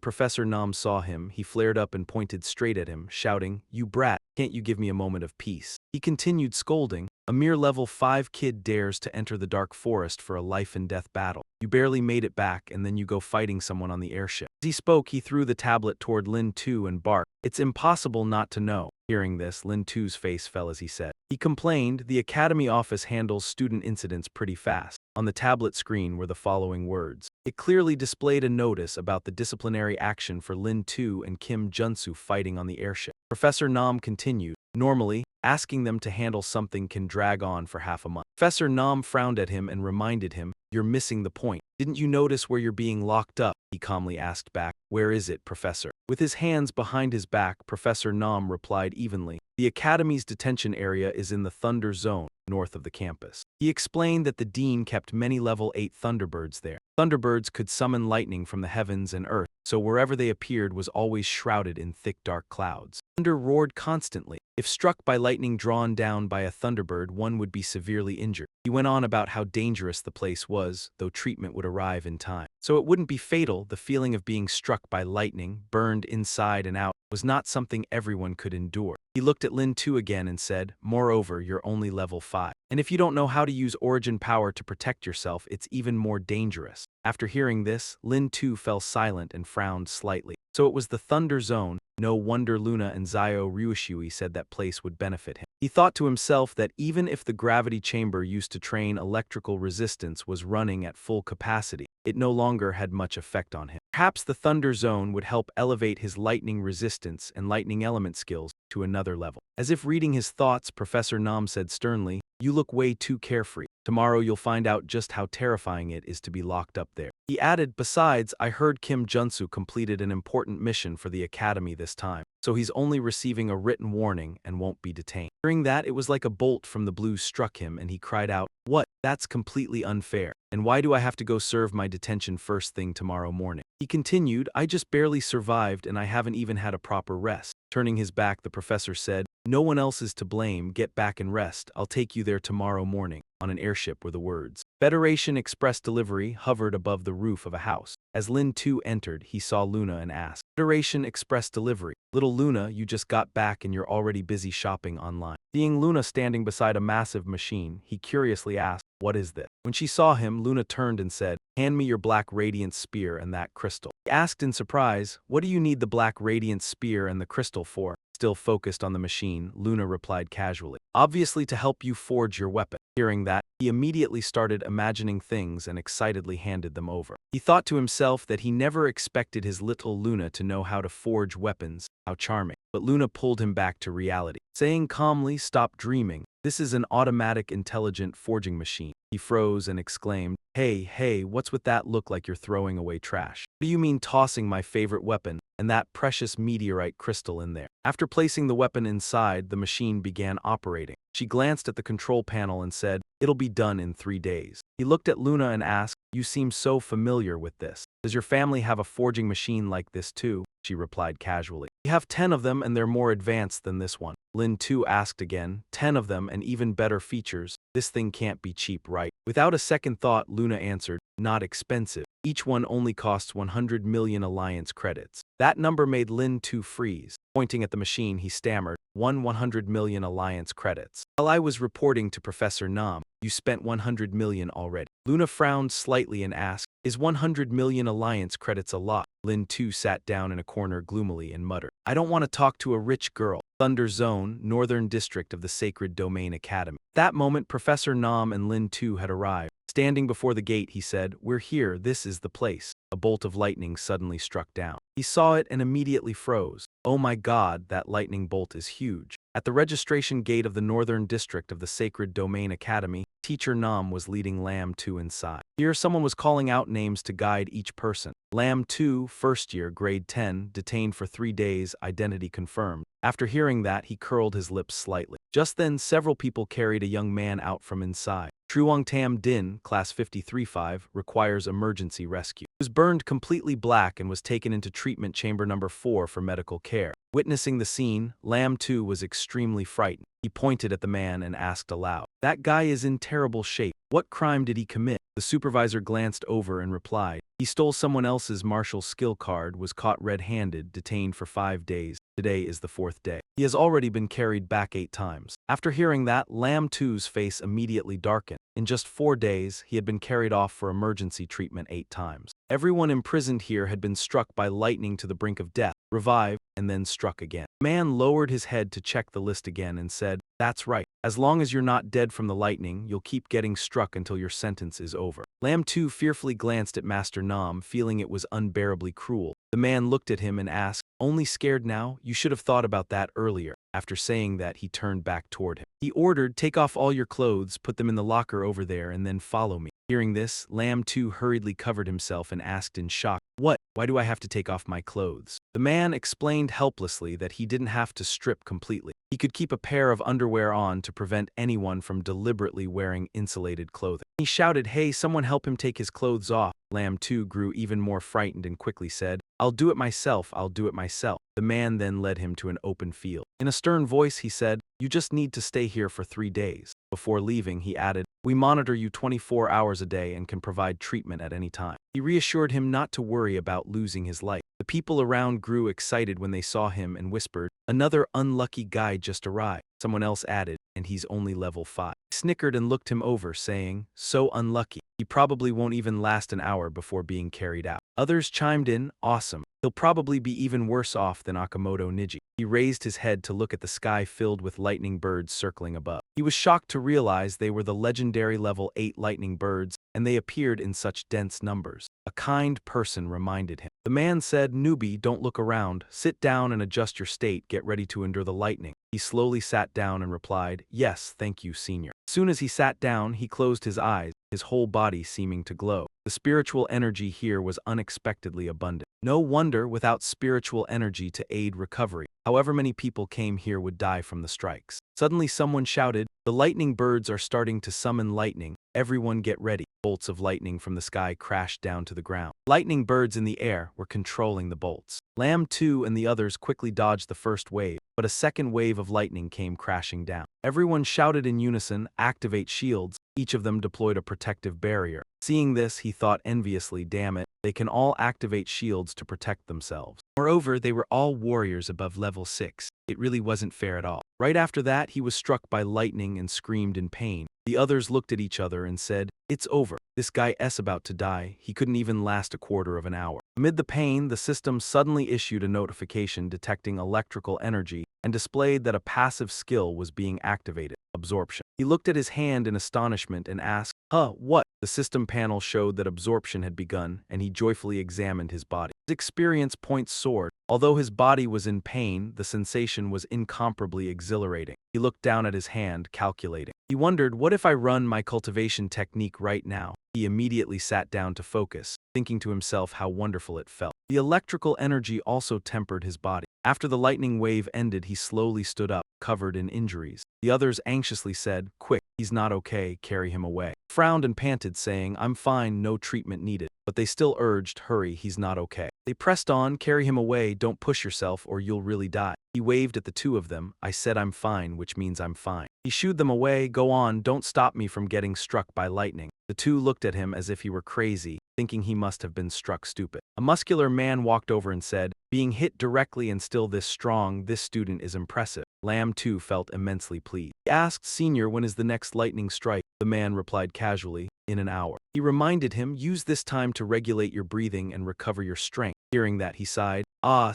Professor Nam saw him, he flared up and pointed straight at him, shouting, you brat, can't you give me a moment of peace? He continued scolding, a mere level 5 kid dares to enter the dark forest for a life-and-death battle. You barely made it back and then you go fighting someone on the airship. As he spoke, he threw the tablet toward Lin Tu and barked, it's impossible not to know. Hearing this, Lin Tu's face fell as he said. He complained, the academy office handles student incidents pretty fast. On the tablet screen were the following words. It clearly displayed a notice about the disciplinary action for Lin Tu and Kim Junsu fighting on the airship. Professor Nam continued, normally, asking them to handle something can drag on for half a month. Professor Nam frowned at him and reminded him, you're missing the point. Didn't you notice where you're being locked up? He calmly asked back. Where is it, Professor? With his hands behind his back, Professor Nam replied evenly. The Academy's detention area is in the Thunder Zone, north of the campus. He explained that the dean kept many level 8 Thunderbirds there. Thunderbirds could summon lightning from the heavens and earth, so wherever they appeared was always shrouded in thick dark clouds. Thunder roared constantly. If struck by lightning drawn down by a Thunderbird, one would be severely injured. He went on about how dangerous the place was, though treatment would arrive in time. So it wouldn't be fatal. The feeling of being struck by lightning, burned inside and out, was not something everyone could endure. He looked at Lin Tu again and said, moreover, you're only level 5. And if you don't know how to use origin power to protect yourself, it's even more dangerous. After hearing this, Lin Tu fell silent and frowned slightly. So it was the Thunder Zone. No wonder Luna and Zio Ryushui said that place would benefit him. He thought to himself that even if the gravity chamber used to train electrical resistance was running at full capacity, it no longer had much effect on him. Perhaps the Thunder Zone would help elevate his lightning resistance and lightning element skills to another level. As if reading his thoughts, Professor Nam said sternly, "You look way too carefree. Tomorrow you'll find out just how terrifying it is to be locked up there." He added, "Besides, I heard Kim Junsu completed an important mission for the academy this time, so he's only receiving a written warning and won't be detained." Hearing that, it was like a bolt from the blue struck him, and he cried out, "What? That's completely unfair. And why do I have to go serve my detention first thing tomorrow morning?" He continued, "I just barely survived and I haven't even had a proper rest." Turning his back, the professor said, "No one else is to blame. Get back and rest. I'll take you there tomorrow morning." On an airship were the words. Federation Express Delivery hovered above the roof of a house. As Lynn too entered, he saw Luna and asked, "Federation Express Delivery. Little Luna, you just got back and you're already busy shopping online." Seeing Luna standing beside a massive machine, he curiously asked, "What is this?" When she saw him, Luna turned and said, "Hand me your black radiant spear and that crystal." He asked in surprise, "What do you need the black radiant spear and the crystal for?" Still focused on the machine, Luna replied casually, "Obviously to help you forge your weapon." Hearing that, he immediately started imagining things and excitedly handed them over. He thought to himself that he never expected his little Luna to know how to forge weapons. How charming. But Luna pulled him back to reality, saying calmly, "Stop dreaming. This is an automatic intelligent forging machine." He froze and exclaimed, Hey, what's with that look like you're throwing away trash? What do you mean tossing my favorite weapon and that precious meteorite crystal in there?" After placing the weapon inside, the machine began operating. She glanced at the control panel and said, "It'll be done in 3 days." He looked at Luna and asked, "You seem so familiar with this. Does your family have a forging machine like this too?" She replied casually, "We have 10 of them and they're more advanced than this one." Lynn too asked again, "10 of them and even better features. This thing can't be cheap, right?" Without a second thought, Luna answered, "Not expensive. Each one only costs 100 million alliance credits." That number made Lynn too freeze. Pointing at the machine, he stammered, 100 million alliance credits. "While I was reporting to Professor Nam, you spent 100 million already." Luna frowned slightly and asked, "Is 100 million alliance credits a lot?" Lynn too sat down in a corner gloomily and muttered, "I don't want to talk to a rich girl." Thunder Zone, Northern District of the Sacred Domain Academy. At that moment, Professor Nam and Lin Tu had arrived. Standing before the gate, he said, "We're here, this is the place." A bolt of lightning suddenly struck down. He saw it and immediately froze. "Oh my God, that lightning bolt is huge." At the registration gate of the Northern District of the Sacred Domain Academy, Teacher Nam was leading Lam 2 inside. Here, someone was calling out names to guide each person. Lam 2, first year, grade 10, detained for 3 days, identity confirmed. After hearing that, he curled his lips slightly. Just then, several people carried a young man out from inside. Truong Tam Din, class 53-5, requires emergency rescue. He was burned completely black and was taken into treatment chamber number 4 for medical care. Witnessing the scene, Lam 2 was extremely frightened. He pointed at the man and asked aloud, "That guy is in terrible shape. What crime did he commit?" The supervisor glanced over and replied, "He stole someone else's martial skill card, was caught red-handed, detained for 5 days. Today is the 4th day. He has already been carried back 8 times. After hearing that, Lam 2's face immediately darkened. In just 4 days, he had been carried off for emergency treatment 8 times. Everyone imprisoned here had been struck by lightning to the brink of death, revived, and then struck again. The man lowered his head to check the list again and said, "That's right. As long as you're not dead from the lightning, you'll keep getting struck until your sentence is over." Lam 2 fearfully glanced at Master Nam, feeling it was unbearably cruel. The man looked at him and asked, "Only scared now? You should have thought about that earlier." After saying that, he turned back toward him. He ordered, "Take off all your clothes, put them in the locker over there, and then follow me." Hearing this, Lam 2 hurriedly covered himself and asked in shock, "What? Why do I have to take off my clothes?" The man explained helplessly that he didn't have to strip completely. He could keep a pair of underwear on to prevent anyone from deliberately wearing insulated clothing. He shouted, "Hey, someone help him take his clothes off." Lam 2 grew even more frightened and quickly said, "I'll do it myself, I'll do it myself." The man then led him to an open field. In a stern voice, he said, "You just need to stay here for 3 days. Before leaving, he added, "We monitor you 24 hours a day and can provide treatment at any time." He reassured him not to worry about losing his life. The people around grew excited when they saw him and whispered, "Another unlucky guy just arrived." Someone else added, "And he's only level 5. He snickered and looked him over, saying, "So unlucky. He probably won't even last an hour before being carried out." Others chimed in, "Awesome. He'll probably be even worse off than Akamoto Niji." He raised his head to look at the sky filled with lightning birds circling above. He was shocked to realize they were the legendary level 8 lightning birds, and they appeared in such dense numbers. A kind person reminded him. The man said, "Newbie, don't look around. Sit down and adjust your state. Get ready to endure the lightning." He slowly sat down and replied, "Yes, thank you, senior." As soon as he sat down, he closed his eyes, his whole body seeming to glow. The spiritual energy here was unexpectedly abundant. No wonder without spiritual energy to aid recovery, however many people came here would die from the strikes. Suddenly someone shouted, "The lightning birds are starting to summon lightning. Everyone get ready." Bolts of lightning from the sky crashed down to the ground. Lightning birds in the air were controlling the bolts. Lamb 2 and the others quickly dodged the first wave, but a second wave of lightning came crashing down. Everyone shouted in unison, "Activate shields." Each of them deployed a protective barrier. Seeing this, he thought enviously, "Damn it, they can all activate shields to protect themselves." Moreover, they were all warriors above level 6. It really wasn't fair at all. Right after that, he was struck by lightning and screamed in pain. The others looked at each other and said, "It's over. This guy S about to die. He couldn't even last a quarter of an hour." Amid the pain, the system suddenly issued a notification detecting electrical energy and displayed that a passive skill was being activated, absorption. He looked at his hand in astonishment and asked, What?" The system panel showed that absorption had begun, and he joyfully examined his body. His experience points soared. Although his body was in pain, the sensation was incomparably exhilarating. He looked down at his hand, calculating. He wondered, what if I run my cultivation technique right now? He immediately sat down to focus, thinking to himself how wonderful it felt. The electrical energy also tempered his body. After the lightning wave ended, he slowly stood up, covered in injuries. The others anxiously said, "Quick, he's not okay, carry him away." Frowned and panted, saying, "I'm fine, no treatment needed." But they still urged, "Hurry, he's not okay." They pressed on, "Carry him away, don't push yourself or you'll really die." He waved at the two of them. "I said I'm fine, which means I'm fine." He shooed them away, "Go on, don't stop me from getting struck by lightning." The two looked at him as if he were crazy, thinking he must have been struck stupid. A muscular man walked over and said, "Being hit directly and still this strong, this student is impressive." Lamb 2 felt immensely pleased. He asked, "Senior, when is the next lightning strike?" The man replied casually, "In an hour." He reminded him, "Use this time to regulate your breathing and recover your strength." Hearing that, he sighed,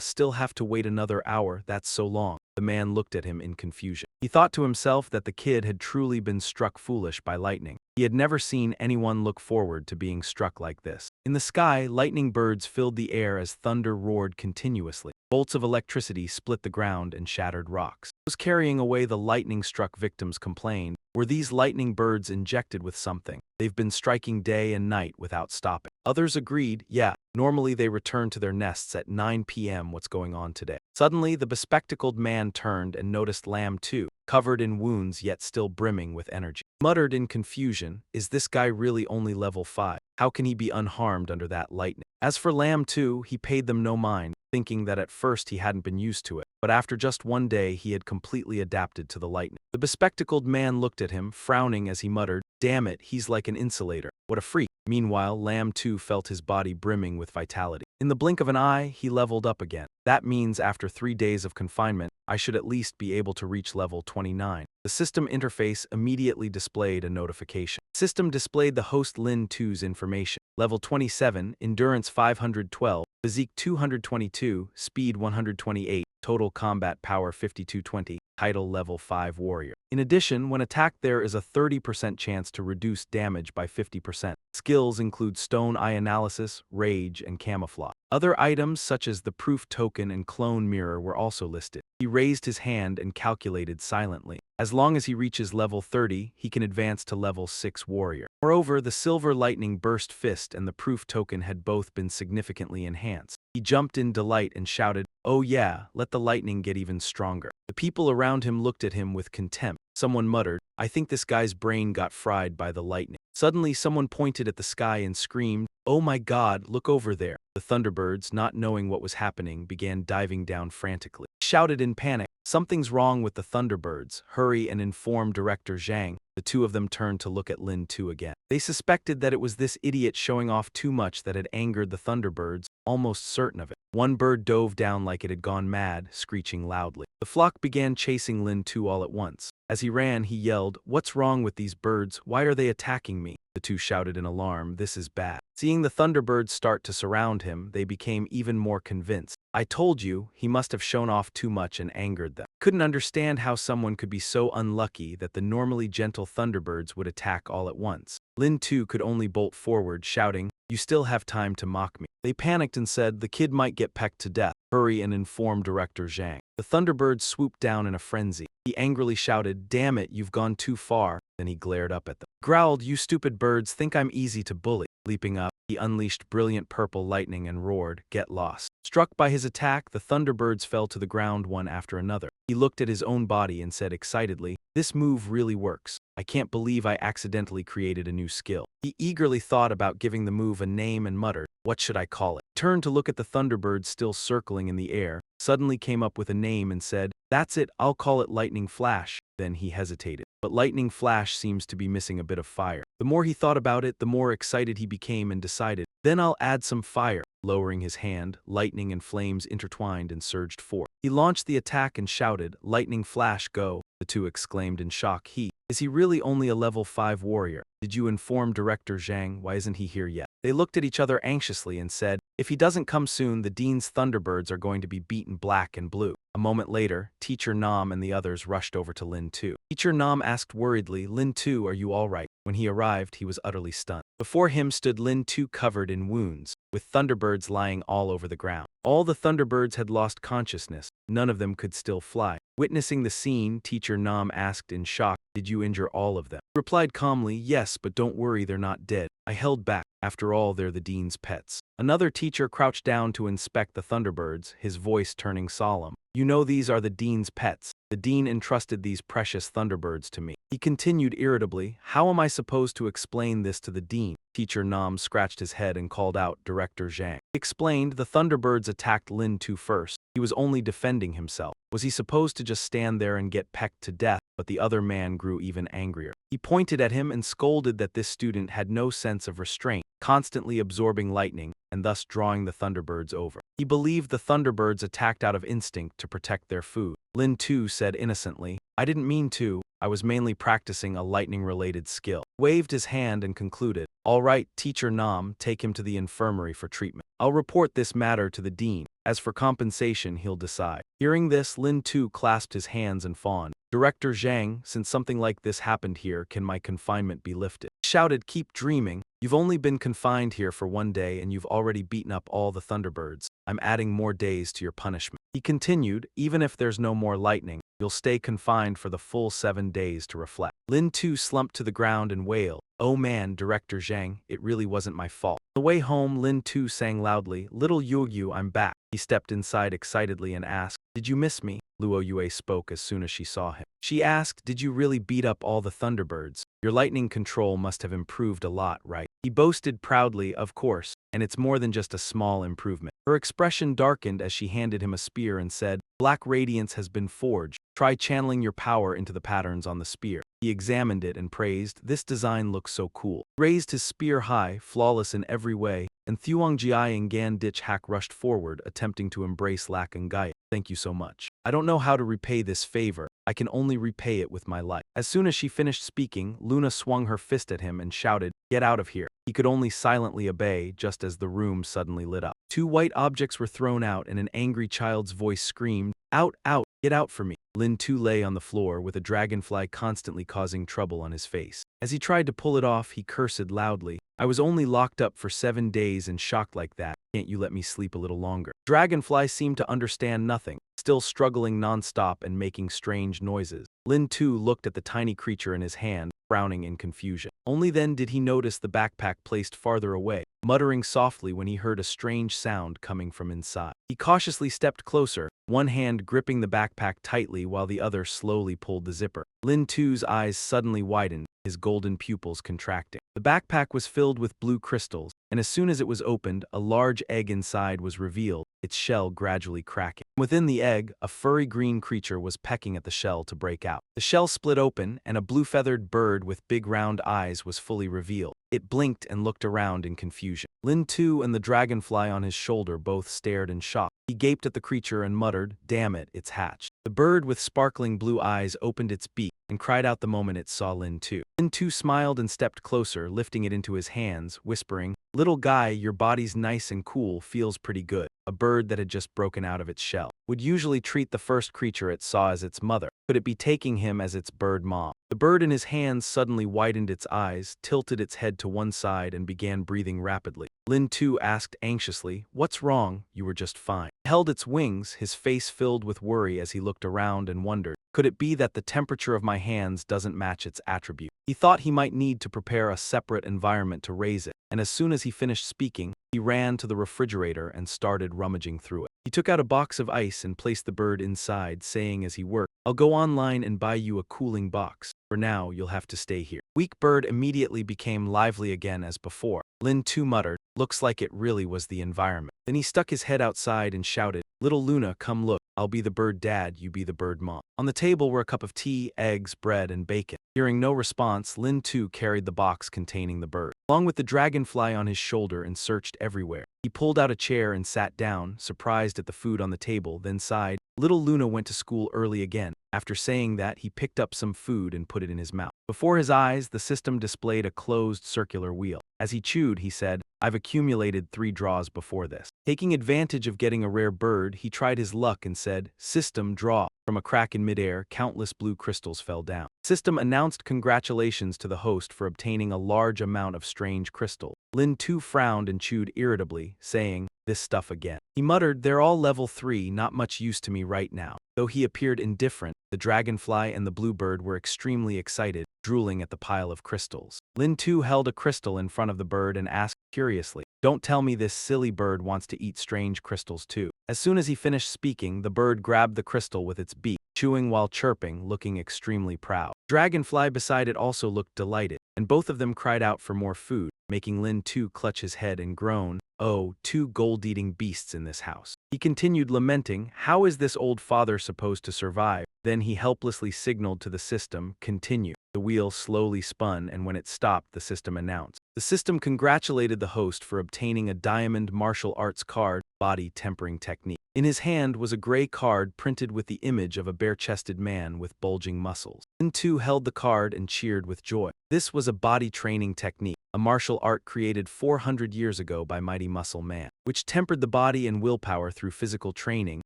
Still have to wait another hour, that's so long." The man looked at him in confusion. He thought to himself that the kid had truly been struck foolish by lightning. He had never seen anyone look forward to being struck like this. In the sky, lightning birds filled the air as thunder roared continuously. Bolts of electricity split the ground and shattered rocks. Those carrying away the lightning-struck victims complained, "Were these lightning birds injected with something? They've been striking day and night without stopping." Others agreed, "Yeah, normally they return to their nests at 9 p.m. What's going on today?" Suddenly, the bespectacled man turned and noticed Lamb 2, covered in wounds yet still brimming with energy. Muttered in confusion, "Is this guy really only level 5? How can he be unharmed under that lightning?" As for Lamb 2, he paid them no mind, thinking that at first he hadn't been used to it, but after just one day he had completely adapted to the lightning. The bespectacled man looked at him, frowning as he muttered, "Damn it, he's like an insulator. What a freak." Meanwhile, Lamb 2 felt his body brimming with vitality. In the blink of an eye, he leveled up again. That means after 3 days of confinement, I should at least be able to reach level 29. The system interface immediately displayed a notification. The system displayed the host Lynn 2's information. Level 27, endurance 512, physique 222, speed 128, total combat power 5220, title level 5 warrior. In addition, when attacked there is a 30% chance to reduce damage by 50%. Skills include stone eye analysis, rage, and camouflage. Other items such as the proof token and clone mirror were also listed. He raised his hand and calculated silently. As long as he reaches level 30, he can advance to level 6 warrior. Moreover, the silver lightning burst fist and the proof token had both been significantly enhanced. He jumped in delight and shouted, "Oh yeah, let the lightning get even stronger." The people around him looked at him with contempt. Someone muttered, "I think this guy's brain got fried by the lightning." Suddenly someone pointed at the sky and screamed, "Oh my God, look over there." The Thunderbirds, not knowing what was happening, began diving down frantically. They shouted in panic, "Something's wrong with the Thunderbirds. Hurry and inform Director Zhang." The two of them turned to look at Lin 2 again. They suspected that it was this idiot showing off too much that had angered the Thunderbirds, almost certain of it. One bird dove down like it had gone mad, screeching loudly. The flock began chasing Lin 2 all at once. As he ran, he yelled, "What's wrong with these birds? Why are they attacking me?" The two shouted in alarm, "This is bad." Seeing the Thunderbirds start to surround him, they became even more convinced. I told you, he must have shown off too much and angered them. Couldn't understand how someone could be so unlucky that the normally gentle Thunderbirds would attack all at once. Lin too could only bolt forward, shouting, "You still have time to mock me." They panicked and said the kid might get pecked to death. Hurry and inform Director Zhang. The Thunderbirds swooped down in a frenzy. He angrily shouted, "Damn it, you've gone too far." Then he glared up at them. Growled, "You stupid birds think I'm easy to bully." Leaping up, he unleashed brilliant purple lightning and roared, "Get lost." Struck by his attack, the Thunderbirds fell to the ground one after another. He looked at his own body and said excitedly, "This move really works. I can't believe I accidentally created a new skill." He eagerly thought about giving the move a name and muttered, "What should I call it?" Turned to look at the Thunderbirds still circling in the air, suddenly came up with a name and said, "That's it, I'll call it Lightning Flash." Then he hesitated. But Lightning Flash seems to be missing a bit of fire. The more he thought about it, the more excited he became and decided, "Then I'll add some fire." Lowering his hand, lightning and flames intertwined and surged forth. He launched the attack and shouted, "Lightning Flash, go." The two exclaimed in shock. Is he really only a level 5 warrior? Did you inform Director Zhang? Why isn't he here yet? They looked at each other anxiously and said, "If he doesn't come soon, the Dean's Thunderbirds are going to be beaten black and blue." A moment later, Teacher Nam and the others rushed over to Lin Tu. Teacher Nam asked worriedly, "Lin Tu, are you all right?" When he arrived, he was utterly stunned. Before him stood Lin Tu covered in wounds, with Thunderbirds lying all over the ground. All the Thunderbirds had lost consciousness. None of them could still fly. Witnessing the scene, Teacher Nam asked in shock, "Did you injure all of them?" He replied calmly, "Yes, but don't worry, they're not dead. I held back. After all, they're the Dean's pets." Another teacher crouched down to inspect the Thunderbirds, his voice turning solemn. "You know these are the Dean's pets. The Dean entrusted these precious Thunderbirds to me." He continued irritably, "How am I supposed to explain this to the Dean?" Teacher Nam scratched his head and called out Director Zhang. He explained, "The Thunderbirds attacked Lin Tu first. He was only defending himself. Was he supposed to just stand there and get pecked to death?" But the other man grew even angrier. He pointed at him and scolded that this student had no sense of restraint, constantly absorbing lightning, and thus drawing the Thunderbirds over. He believed the Thunderbirds attacked out of instinct to protect their food. Lin Tu said innocently, "I didn't mean to. I was mainly practicing a lightning-related skill." Waved his hand and concluded, "All right, Teacher Nam, take him to the infirmary for treatment. I'll report this matter to the Dean. As for compensation, he'll decide." Hearing this, Lin Tu clasped his hands and fawned. "Director Zhang, since something like this happened here, can my confinement be lifted?" He shouted, "Keep dreaming. You've only been confined here for 1 day and you've already beaten up all the Thunderbirds. I'm adding more days to your punishment." He continued, "Even if there's no more lightning, you'll stay confined for the full 7 days to reflect." Lin Tu slumped to the ground and wailed, "Oh man, Director Zhang, it really wasn't my fault." On the way home, Lin Tu sang loudly, "Little Yu, I'm back." He stepped inside excitedly and asked, "Did you miss me?" Luo Yue spoke as soon as she saw him. She asked, "Did you really beat up all the Thunderbirds? Your lightning control must have improved a lot, right?" He boasted proudly, "Of course, and it's more than just a small improvement." Her expression darkened as she handed him a spear and said, "Black radiance has been forged. Try channeling your power into the patterns on the spear." He examined it and praised, "This design looks so cool." He raised his spear high, flawless in every way, and Thuongjiai and Gan Ditch Hack rushed forward, attempting to embrace Lak and Gaia. "Thank you so much. I don't know how to repay this favor. I can only repay it with my life." As soon as she finished speaking, Luna swung her fist at him and shouted, "Get out of here." He could only silently obey, just as the room suddenly lit up. 2 white objects were thrown out and an angry child's voice screamed, "Out, out, get out for me." Lin Tu lay on the floor with a dragonfly constantly causing trouble on his face. As he tried to pull it off, he cursed loudly, "I was only locked up for 7 days and shocked like that. Can't you let me sleep a little longer?" Dragonfly seemed to understand nothing, still struggling non-stop and making strange noises. Lin Tu looked at the tiny creature in his hand, frowning in confusion. Only then did he notice the backpack placed farther away, muttering softly when he heard a strange sound coming from inside. He cautiously stepped closer, one hand gripping the backpack tightly while the other slowly pulled the zipper. Lin Tu's eyes suddenly widened, his golden pupils contracting. The backpack was filled with blue crystals, and as soon as it was opened, a large egg inside was revealed, its shell gradually cracking. Within the egg, a furry green creature was pecking at the shell to break out. The shell split open, and a blue-feathered bird with big round eyes was fully revealed. It blinked and looked around in confusion. Lin too and the dragonfly on his shoulder both stared in shock. He gaped at the creature and muttered, "Damn it, it's hatched." The bird with sparkling blue eyes opened its beak and cried out the moment it saw Lin too. Lin too smiled and stepped closer, lifting it into his hands, whispering, "Little guy, your body's nice and cool, feels pretty good." A bird that had just broken out of its shell would usually treat the first creature it saw as its mother. Could it be taking him as its bird mom? The bird in his hands suddenly widened its eyes, tilted its head to one side, and began breathing rapidly. Lin too asked anxiously, "What's wrong? You were just fine." It held its wings, his face filled with worry as he looked around and wondered, could it be that the temperature of my hands doesn't match its attribute? He thought he might need to prepare a separate environment to raise it, and as soon as he finished speaking, he ran to the refrigerator and started rummaging through it. He took out a box of ice and placed the bird inside, saying as he worked, "I'll go online and buy you a cooling box. For now, you'll have to stay here." Weak bird immediately became lively again as before. Lin too muttered, "Looks like it really was the environment." Then he stuck his head outside and shouted, "Little Luna, come look. I'll be the bird dad, you be the bird mom." On the table were a cup of tea, eggs, bread, and bacon. Hearing no response, Lin too carried the box containing the bird, along with the dragonfly on his shoulder, and searched everywhere. He pulled out a chair and sat down, surprised at the food on the table, then sighed. Little Luna went to school early again. After saying that, he picked up some food and put it in his mouth. Before his eyes, the system displayed a closed circular wheel. As he chewed, he said, "I've accumulated 3 draws before this." Taking advantage of getting a rare bird, he tried his luck and said, "System, draw." From a crack in midair, countless blue crystals fell down. System announced congratulations to the host for obtaining a large amount of strange crystal. Lin too frowned and chewed irritably, saying, "This stuff again." He muttered, "They're all level 3, not much use to me right now." Though he appeared indifferent, the dragonfly and the bluebird were extremely excited, drooling at the pile of crystals. Lin too held a crystal in front of the bird and asked curiously, "Don't tell me this silly bird wants to eat strange crystals too." As soon as he finished speaking, the bird grabbed the crystal with its beak, chewing while chirping, looking extremely proud. Dragonfly beside it also looked delighted, and both of them cried out for more food, making Lin too clutch his head and groan, "Oh, 2 gold-eating beasts in this house." He continued lamenting, "How is this old father supposed to survive?" Then he helplessly signaled to the system, "Continue." The wheel slowly spun, and when it stopped, the system announced. The system congratulated the host for obtaining a diamond martial arts card, body tempering technique. In his hand was a gray card printed with the image of a bare-chested man with bulging muscles. Lin too held the card and cheered with joy. This was a body training technique, a martial art created 400 years ago by Mighty Muscle Man, which tempered the body and willpower through physical training,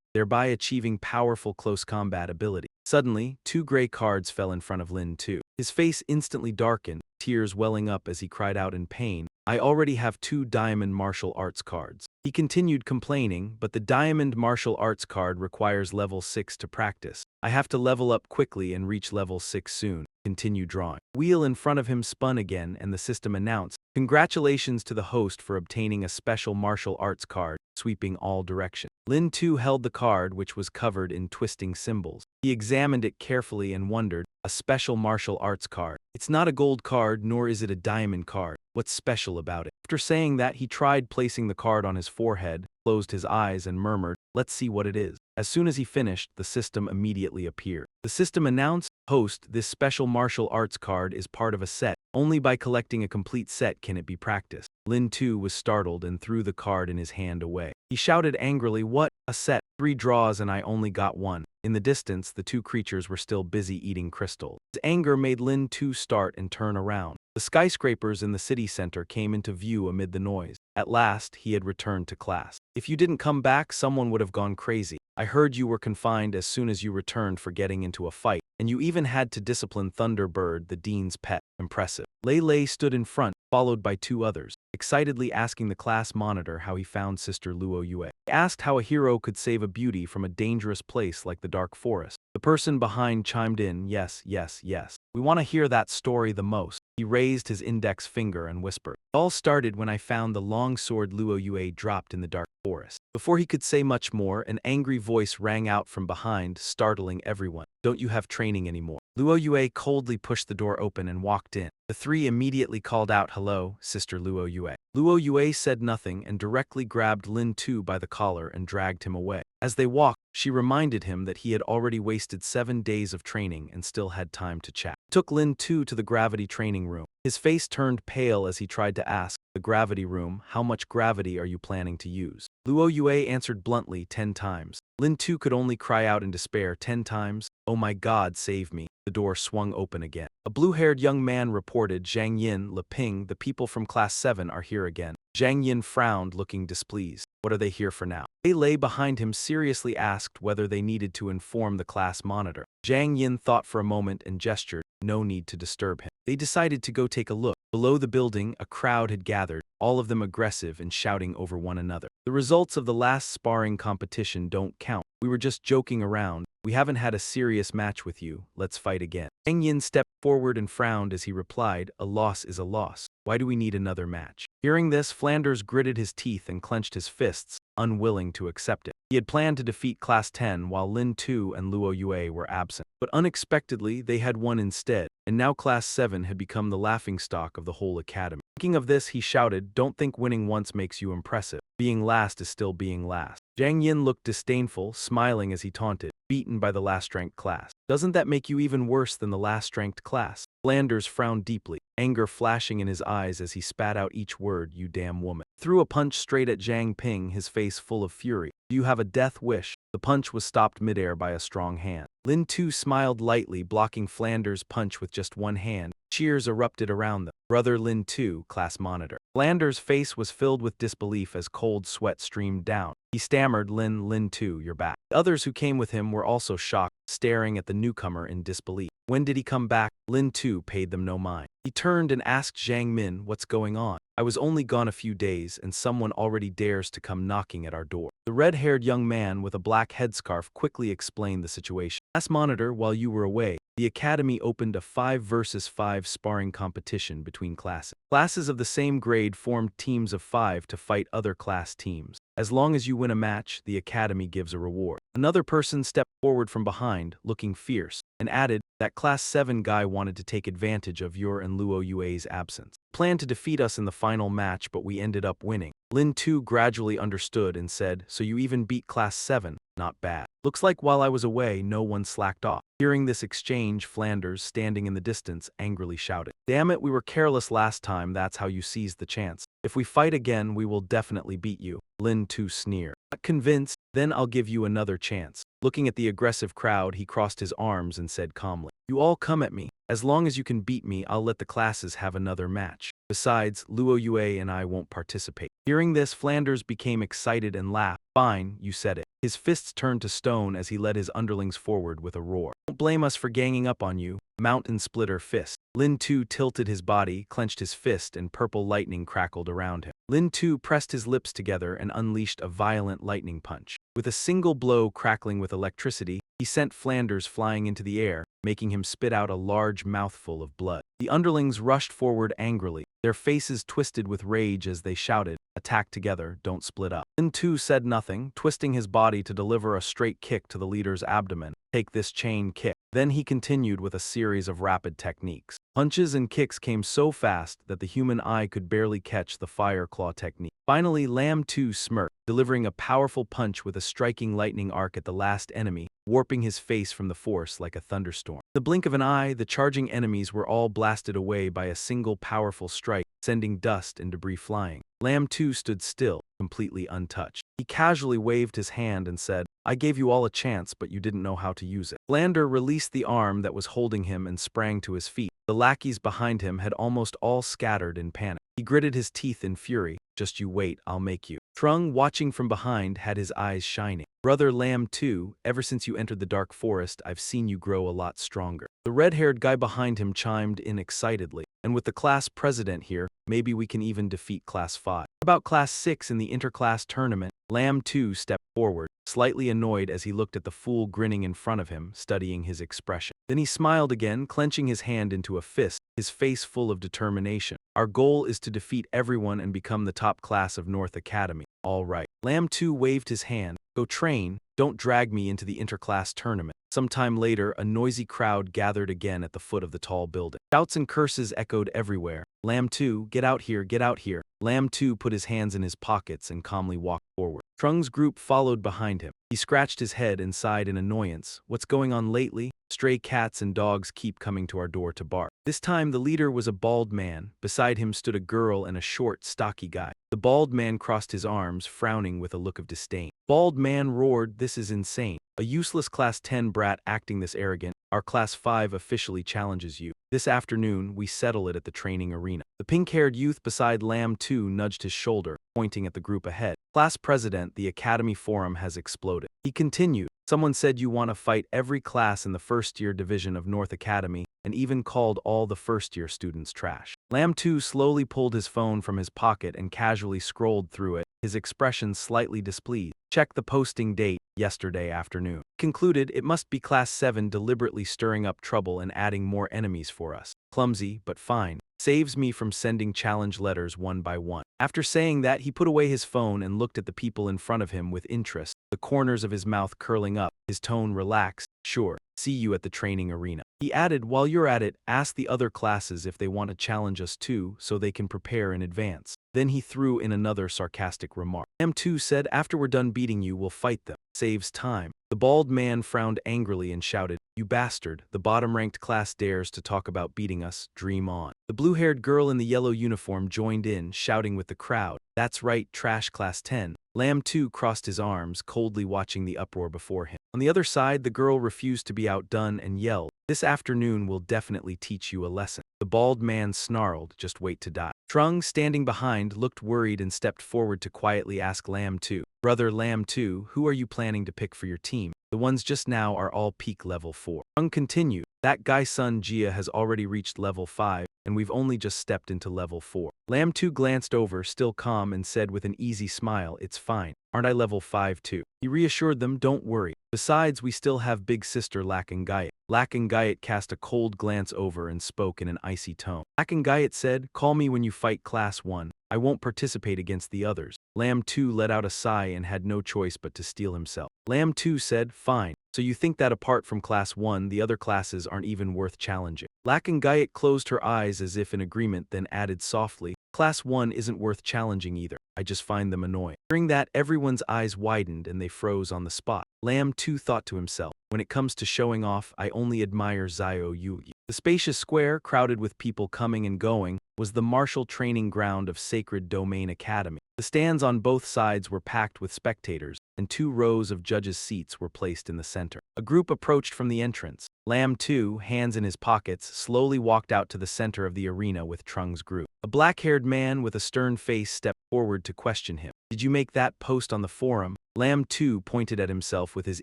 thereby achieving powerful close combat ability. Suddenly, 2 gray cards fell in front of Lin too. His face instantly darkened, tears welling up as he cried out in pain, "I already have 2 diamond martial arts cards." He continued complaining, "But the diamond martial arts card requires level 6 to practice. I have to level up quickly and reach level 6 soon." Continue drawing. Wheel in front of him spun again, and the system announced, "Congratulations to the host for obtaining a special martial arts card, sweeping all directions." Lin too held the card, which was covered in twisting symbols. He examined it carefully and wondered, "A special martial arts card. It's not a gold card, nor is it a diamond card. What's special about it?" After saying that, he tried placing the card on his forehead, closed his eyes, and murmured, "Let's see what it is." As soon as he finished, the system immediately appeared. The system announced, "Host, this special martial arts card is part of a set. Only by collecting a complete set can it be practiced." Lin too was startled and threw the card in his hand away. He shouted angrily, "What? A set? 3 draws and I only got 1. In the distance, the 2 creatures were still busy eating crystal. His anger made Lin too start and turn around. The skyscrapers in the city center came into view amid the noise. At last, he had returned to class. "If you didn't come back, someone would have gone crazy. I heard you were confined as soon as you returned for getting into a fight, and you even had to discipline Thunderbird, the dean's pet. Impressive." Lei stood in front, followed by 2 others, excitedly asking the class monitor how he found Sister Luo Yue. He asked how a hero could save a beauty from a dangerous place like the dark forest. The person behind chimed in, "Yes, yes, yes. We want to hear that story the most." He raised his index finger and whispered, "It all started when I found the long sword Luo Yue dropped in the dark forest." Before he could say much more, an angry voice rang out from behind, startling everyone. "Don't you have training anymore? Luo Yue coldly pushed the door open and walked in. The three immediately called out, "Hello, Sister Luo Yue." Luo Yue said nothing and directly grabbed Lin Tu by the collar and dragged him away. As they walked, she reminded him that he had already wasted 7 days of training and still had time to chat. Took Lin Tu to the gravity training room. His face turned pale as he tried to ask, "The gravity room, how much gravity are you planning to use?" Luo Yue answered bluntly, 10 times. Lin Tu could only cry out in despair, 10 times? "Oh my God, save me." The door swung open again. A blue-haired young man reported, "Zhang Yin, Le Ping, the people from Class 7 are here again." Zhang Yin frowned, looking displeased. "What are they here for now?" They lay behind him seriously asked whether they needed to inform the class monitor. Zhang Yin thought for a moment and gestured, no need to disturb him. They decided to go take a look. Below the building, a crowd had gathered, all of them aggressive and shouting over one another. "The results of the last sparring competition don't count. We were just joking around. We haven't had a serious match with you. Let's fight again." Zhang Yin stepped forward and frowned as he replied, "A loss is a loss. Why do we need another match?" Hearing this, Flanders gritted his teeth and clenched his fists, unwilling to accept it. He had planned to defeat Class 10 while Lin Tu and Luo Yue were absent. But unexpectedly, they had won instead, and now Class 7 had become the laughingstock of the whole academy. Thinking of this, he shouted, "Don't think winning once makes you impressive. Being last is still being last." Zhang Yin looked disdainful, smiling as he taunted, "Beaten by the last-ranked class. Doesn't that make you even worse than the last-ranked class?" Flanders frowned deeply, anger flashing in his eyes as he spat out each word, "You damn woman." Threw a punch straight at Zhang Ping, his face full of fury. "Do you have a death wish?" The punch was stopped midair by a strong hand. Lin Tu smiled lightly, blocking Flanders' punch with just one hand. Cheers erupted around them. "Brother Lin Tu, class monitor." Flanders' face was filled with disbelief as cold sweat streamed down. He stammered, Lin Tu, you're back." The others who came with him were also shocked, staring at the newcomer in disbelief. "When did he come back?" Lin Tu paid them no mind. He turned and asked Zhang Min, "What's going on? I was only gone a few days and someone already dares to come knocking at our door." The red-haired young man with a black headscarf quickly explained the situation. "Class monitor, while you were away, the academy opened a 5 versus 5 sparring competition between classes. Classes of the same grade formed teams of 5 to fight other class teams. As long as you win a match, the academy gives a reward." Another person stepped forward from behind, looking fierce, and added, "That Class 7 guy wanted to take advantage of your and Luo Yue's absence. Planned to defeat us in the final match, but we ended up winning." Lin Tu gradually understood and said, "So you even beat Class 7? Not bad. Looks like while I was away, no one slacked off." Hearing this exchange, Flanders, standing in the distance, angrily shouted, "Damn it, we were careless last time, that's how you seized the chance. If we fight again, we will definitely beat you." Lin Tu sneered. "Not convinced? Then I'll give you another chance." Looking at the aggressive crowd, he crossed his arms and said calmly, "You all come at me. As long as you can beat me, I'll let the classes have another match. Besides, Luo Yue and I won't participate." Hearing this, Flanders became excited and laughed. "Fine, you said it." His fists turned to stone as he led his underlings forward with a roar. "Don't blame us for ganging up on you. Mountain splitter fist." Lin Tu tilted his body, clenched his fist, and purple lightning crackled around him. Lin Tu pressed his lips together and unleashed a violent lightning punch. With a single blow crackling with electricity, he sent Flanders flying into the air, making him spit out a large mouthful of blood. The underlings rushed forward angrily, their faces twisted with rage as they shouted, "Attack together, don't split up." Lin Tu said nothing, twisting his body to deliver a straight kick to the leader's abdomen. "Take this chain kick." Then he continued with a series of rapid techniques. Punches and kicks came so fast that the human eye could barely catch the fire claw technique. Finally, Lam Tu smirked, delivering a powerful punch with a striking lightning arc at the last enemy, warping his face from the force like a thunderstorm. In the blink of an eye, the charging enemies were all blasted away by a single powerful strike, sending dust and debris flying. Lam Tu stood still, completely untouched. He casually waved his hand and said, "I gave you all a chance, but you didn't know how to use it." Flander released the arm that was holding him and sprang to his feet. The lackeys behind him had almost all scattered in panic. He gritted his teeth in fury. "Just you wait, I'll make you." Trung, watching from behind, had his eyes shining. "Brother Lam Tu, ever since you entered the dark forest, I've seen you grow a lot stronger." The red-haired guy behind him chimed in excitedly. "And with the class president here, maybe we can even defeat Class 5. About Class 6 in the interclass tournament?" Lam Tu stepped forward, slightly annoyed as he looked at the fool grinning in front of him, studying his expression. Then he smiled again, clenching his hand into a fist, his face full of determination. "Our goal is to defeat everyone and become the top class of North Academy." "All right." Lam Tu waved his hand. "Go train, don't drag me into the interclass tournament." Some time later, a noisy crowd gathered again at the foot of the tall building. Shouts and curses echoed everywhere. Lamb 2, get out here, get out here. Lamb 2 put his hands in his pockets and calmly walked forward. Trung's group followed behind him. He scratched his head and sighed in annoyance. What's going on lately? Stray cats and dogs keep coming to our door to bark. This time the leader was a bald man. Beside him stood a girl and a short, stocky guy. The bald man crossed his arms, frowning with a look of disdain. Bald man roared, "This is insane. A useless Class 10 brat acting this arrogant. Our Class 5 officially challenges you. This afternoon, we settle it at the training arena." The pink-haired youth beside Lamb 2 nudged his shoulder, pointing at the group ahead. "Class President, the Academy Forum has exploded." He continued, "Someone said you want to fight every class in the first-year division of North Academy, and even called all the first-year students trash." Lamb 2 slowly pulled his phone from his pocket and casually scrolled through it, his expression slightly displeased. Check the posting date, yesterday afternoon. Concluded it must be Class 7 deliberately stirring up trouble and adding more enemies for us. Clumsy, but fine. Saves me from sending challenge letters one by one. After saying that, he put away his phone and looked at the people in front of him with interest, the corners of his mouth curling up, his tone relaxed. "Sure, see you at the training arena." He added, "While you're at it, ask the other classes if they want to challenge us too, so they can prepare in advance." Then he threw in another sarcastic remark. M2 said, "After we're done beating you, we'll fight them. Saves time." The bald man frowned angrily and shouted, "You bastard, the bottom-ranked class dares to talk about beating us, dream on." The blue-haired girl in the yellow uniform joined in, shouting with the crowd, "That's right, trash Class 10. Lamb 2 crossed his arms, coldly watching the uproar before him. On the other side, the girl refused to be outdone and yelled, "This afternoon will definitely teach you a lesson." The bald man snarled, "Just wait to die." Trung, standing behind, looked worried and stepped forward to quietly ask Lamb 2, "Brother Lamb 2, who are you planning to pick for your team? The ones just now are all peak level 4. Trung continued, "That guy Sun Jia has already reached level 5, and we've only just stepped into level 4. Lamb 2 glanced over, still calm, and said with an easy smile, "It's fine. Aren't I level 5 too?" He reassured them, "Don't worry. Besides, we still have big sister Lakangayat." Lakangayat cast a cold glance over and spoke in an icy tone. Lakangayat said, "Call me when you fight Class 1. I won't participate against the others." Lamb 2 let out a sigh and had no choice but to steel himself. Lamb 2 said, "Fine. So you think that apart from Class 1, the other classes aren't even worth challenging?" Lakangayat closed her eyes as if in agreement, then added softly, "Class 1 isn't worth challenging either. I just find them annoying." Hearing that, everyone's eyes widened and they froze on the spot. Lamb 2 thought to himself, "When it comes to showing off, I only admire Zio Yu." The spacious square, crowded with people coming and going, was the martial training ground of Sacred Domain Academy. The stands on both sides were packed with spectators, and 2 rows of judges' seats were placed in the center. A group approached from the entrance. Lamb 2, hands in his pockets, slowly walked out to the center of the arena with Trung's group. A black-haired man with a stern face stepped forward to question him. "Did you make that post on the forum?" Lamb 2 pointed at himself with his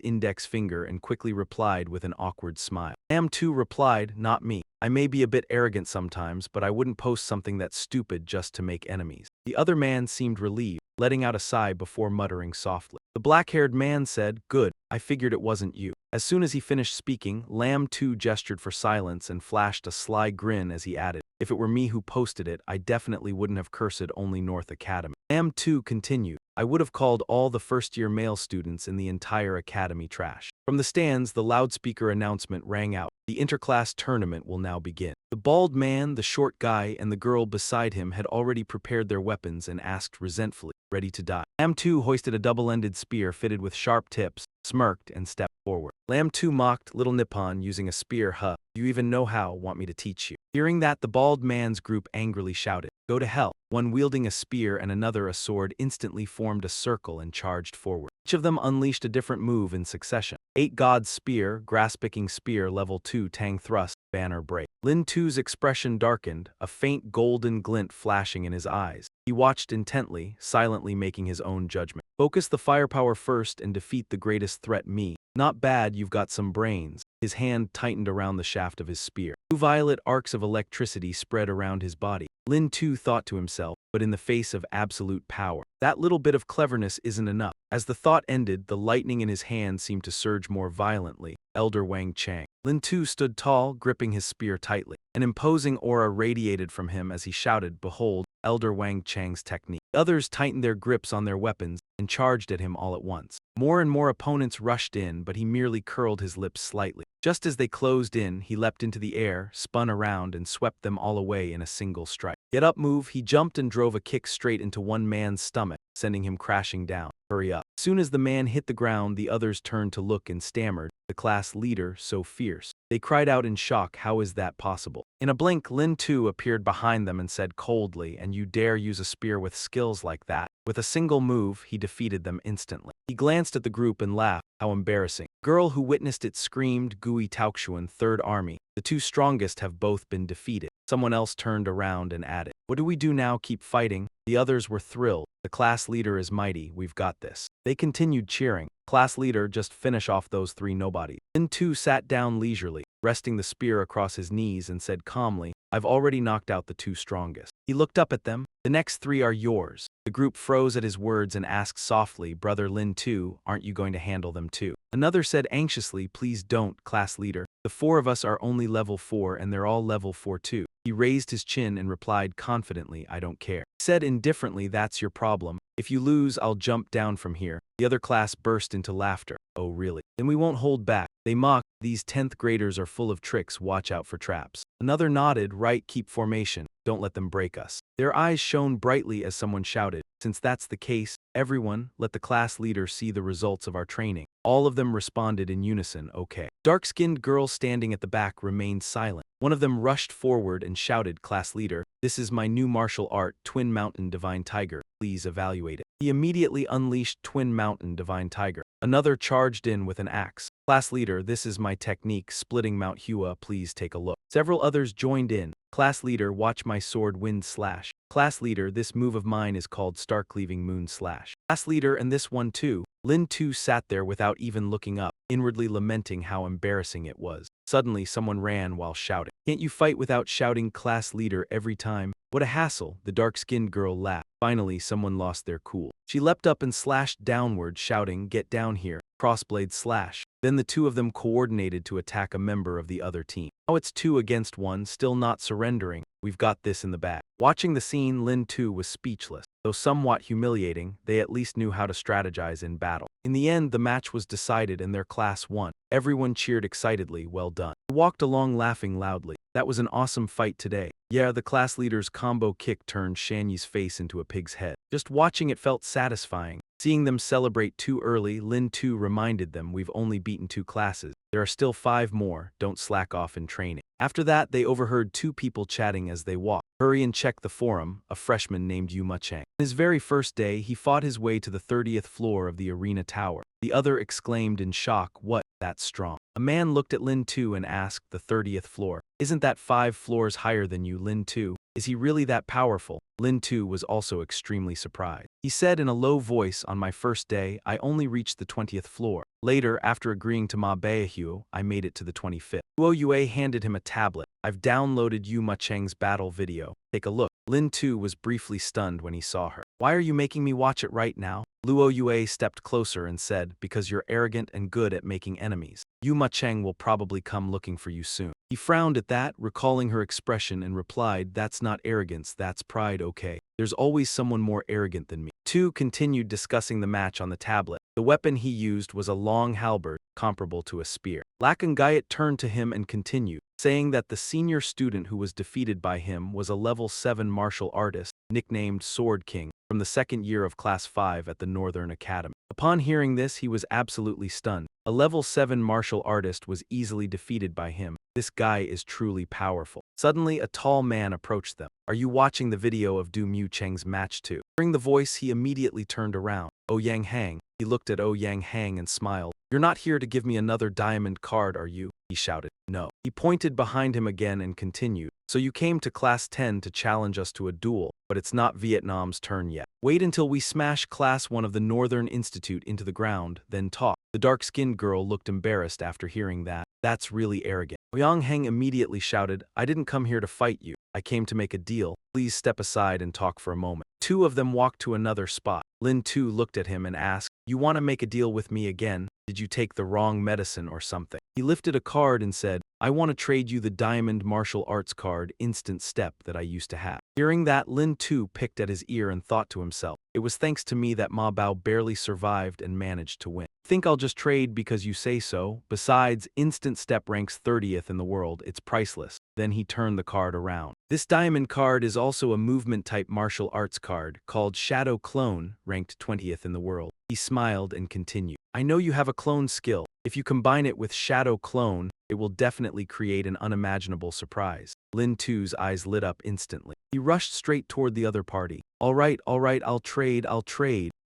index finger and quickly replied with an awkward smile. Lamb 2 replied, "Not me. I may be a bit arrogant sometimes, but I wouldn't post something that stupid just to make enemies." The other man seemed relieved, letting out a sigh before muttering softly. The black-haired man said, "Good, I figured it wasn't you." As soon as he finished speaking, Lamb 2 gestured for silence and flashed a sly grin as he added, "If it were me who posted it, I definitely wouldn't have cursed only North Academy." Lamb 2 continued, "I would have called all the first-year male students in the entire academy trash." From the stands, the loudspeaker announcement rang out, "The interclass tournament will now begin." The bald man, the short guy, and the girl beside him had already prepared their weapons and asked resentfully, "Ready to die?" Lamb 2 hoisted a double-ended spear fitted with sharp tips, smirked, and stepped forward. Lamb 2 mocked, "Little Nippon using a spear, huh? You even know how, want me to teach you?" Hearing that, the bald man's group angrily shouted, "Go to hell." One wielding a spear and another a sword instantly formed a circle and charged forward. Each of them unleashed a different move in succession. 8 God's Spear, Grass-Picking Spear, Level 2 Tang Thrust, Banner Break. Lin 2's expression darkened, a faint golden glint flashing in his eyes. He watched intently, silently making his own judgment. "Focus the firepower first and defeat the greatest threat, me. Not bad, you've got some brains." His hand tightened around the shaft of his spear. 2 violet arcs of electricity spread around his body. Lin 2 thought to himself, but in the face of absolute power, that little bit of cleverness isn't enough. As the thought ended, the lightning in his hand seemed to surge more violently. Elder Wang Chang. Lin 2 stood tall, gripping his spear tightly. An imposing aura radiated from him as he shouted, "Behold, Elder Wang Chang's technique." The others tightened their grips on their weapons and charged at him all at once. More and more opponents rushed in, but he merely curled his lips slightly. Just as they closed in, he leapt into the air, spun around, and swept them all away in a single strike. Get up move, he jumped and drove a kick straight into one man's stomach, sending him crashing down. Hurry up. As soon as the man hit the ground, the others turned to look and stammered, the class leader so fierce. They cried out in shock, how is that possible? In a blink, Lin too appeared behind them and said coldly, and you dare use a spear with skills like that? With a single move, he defeated them instantly. He glanced at the group and laughed, how embarrassing. Girl who witnessed it screamed, Gui Taoxuan, Third Army. The two strongest have both been defeated. Someone else turned around and added, what do we do now, keep fighting? The others were thrilled. The class leader is mighty, we've got this. They continued cheering. Class leader, just finish off those three nobodies. Lin too sat down leisurely, resting the spear across his knees and said calmly, I've already knocked out the two strongest. He looked up at them. The next three are yours. The group froze at his words and asked softly, Brother Lin too, aren't you going to handle them too? Another said anxiously, please don't, class leader. The four of us are only level 4 and they're all level 4 too. He raised his chin and replied confidently, I don't care. He said indifferently, that's your problem. If you lose, I'll jump down from here. The other class burst into laughter. Oh really? Then we won't hold back. They mocked, these 10th graders are full of tricks, watch out for traps. Another nodded, right, keep formation, don't let them break us. Their eyes shone brightly as someone shouted, since that's the case, everyone, let the class leader see the results of our training. All of them responded in unison, okay. Dark-skinned girl standing at the back remained silent. One of them rushed forward and shouted, class leader, this is my new martial art, Twin Mountain Divine Tiger, please evaluate it. He immediately unleashed Twin Mountain Divine Tiger. Another charged in with an axe. Class leader, this is my technique, Splitting Mount Hua, please take a look. Several others joined in. Class leader, watch my sword wind slash. Class leader, this move of mine is called Star Cleaving Moon slash. Class leader, and this one too. Lin too sat there without even looking up, inwardly lamenting how embarrassing it was. Suddenly someone ran while shouting. Can't you fight without shouting class leader every time? What a hassle, the dark-skinned girl laughed. Finally, someone lost their cool. She leapt up and slashed downward, shouting, get down here, crossblade slash. Then the two of them coordinated to attack a member of the other team. Now it's 2 against 1, still not surrendering. We've got this in the bag. Watching the scene, Lin too was speechless. Though somewhat humiliating, they at least knew how to strategize in battle. In the end, the match was decided and their class won. Everyone cheered excitedly, well done. He walked along laughing loudly. That was an awesome fight today. Yeah, the class leader's combo kick turned Shanyi's face into a pig's head. Just watching it felt satisfying. Seeing them celebrate too early, Lin too reminded them, we've only beaten 2 classes. There are still 5 more, don't slack off in training. After that, they overheard 2 people chatting as they walked. Hurry and check the forum, a freshman named Yu Chang. On his very first day, he fought his way to the 30th floor of the arena tower. The other exclaimed in shock, what, that's strong. A man looked at Lin too and asked, the 30th floor. Isn't that 5 floors higher than you, Lin too? Is he really that powerful? Lin too was also extremely surprised. He said in a low voice, on my first day, I only reached the 20th floor. Later, after agreeing to Ma Baihue, I made it to the 25th. Luo Yue handed him a tablet. I've downloaded Yu Chang's battle video. Take a look. Lin too was briefly stunned when he saw her. Why are you making me watch it right now? Luo Yue stepped closer and said, because you're arrogant and good at making enemies. Yu Chang will probably come looking for you soon. He frowned at that, recalling her expression, and replied, that's not arrogance, that's pride, okay. There's always someone more arrogant than me. Two continued discussing the match on the tablet. The weapon he used was a long halberd, comparable to a spear. Lakangayat turned to him and continued, saying that the senior student who was defeated by him was a level 7 martial artist, nicknamed Sword King, from the 2nd year of Class 5 at the Northern Academy. Upon hearing this, he was absolutely stunned. A level 7 martial artist was easily defeated by him. This guy is truly powerful. Suddenly, a tall man approached them. Are you watching the video of Du Mu Cheng's match too? Hearing the voice, he immediately turned around. Oh Yang Hang. He looked at Oh Yang Hang and smiled. You're not here to give me another diamond card, are you? He shouted. No. He pointed behind him again and continued. So you came to Class 10 to challenge us to a duel, but it's not Vietnam's turn yet. Wait until we smash Class 1 of the Northern Institute into the ground, then talk. The dark-skinned girl looked embarrassed after hearing that. That's really arrogant. Yang Heng immediately shouted, I didn't come here to fight you. I came to make a deal. Please step aside and talk for a moment. Two of them walked to another spot. Lin too looked at him and asked, you want to make a deal with me again? Did you take the wrong medicine or something? He lifted a card and said, I want to trade you the diamond martial arts card instant step that I used to have. Hearing that, Lin too picked at his ear and thought to himself, it was thanks to me that Ma Bao barely survived and managed to win. Think I'll just trade because you say so? Besides, instant step ranks 30th in the world, it's priceless. Then he turned the card around. This diamond card is also a movement-type martial arts card called Shadow Clone, ranked 20th in the world. He smiled and continued. I know you have a clone skill. If you combine it with Shadow Clone, it will definitely create an unimaginable surprise. Lin Tu's eyes lit up instantly. He rushed straight toward the other party. All right, I'll trade.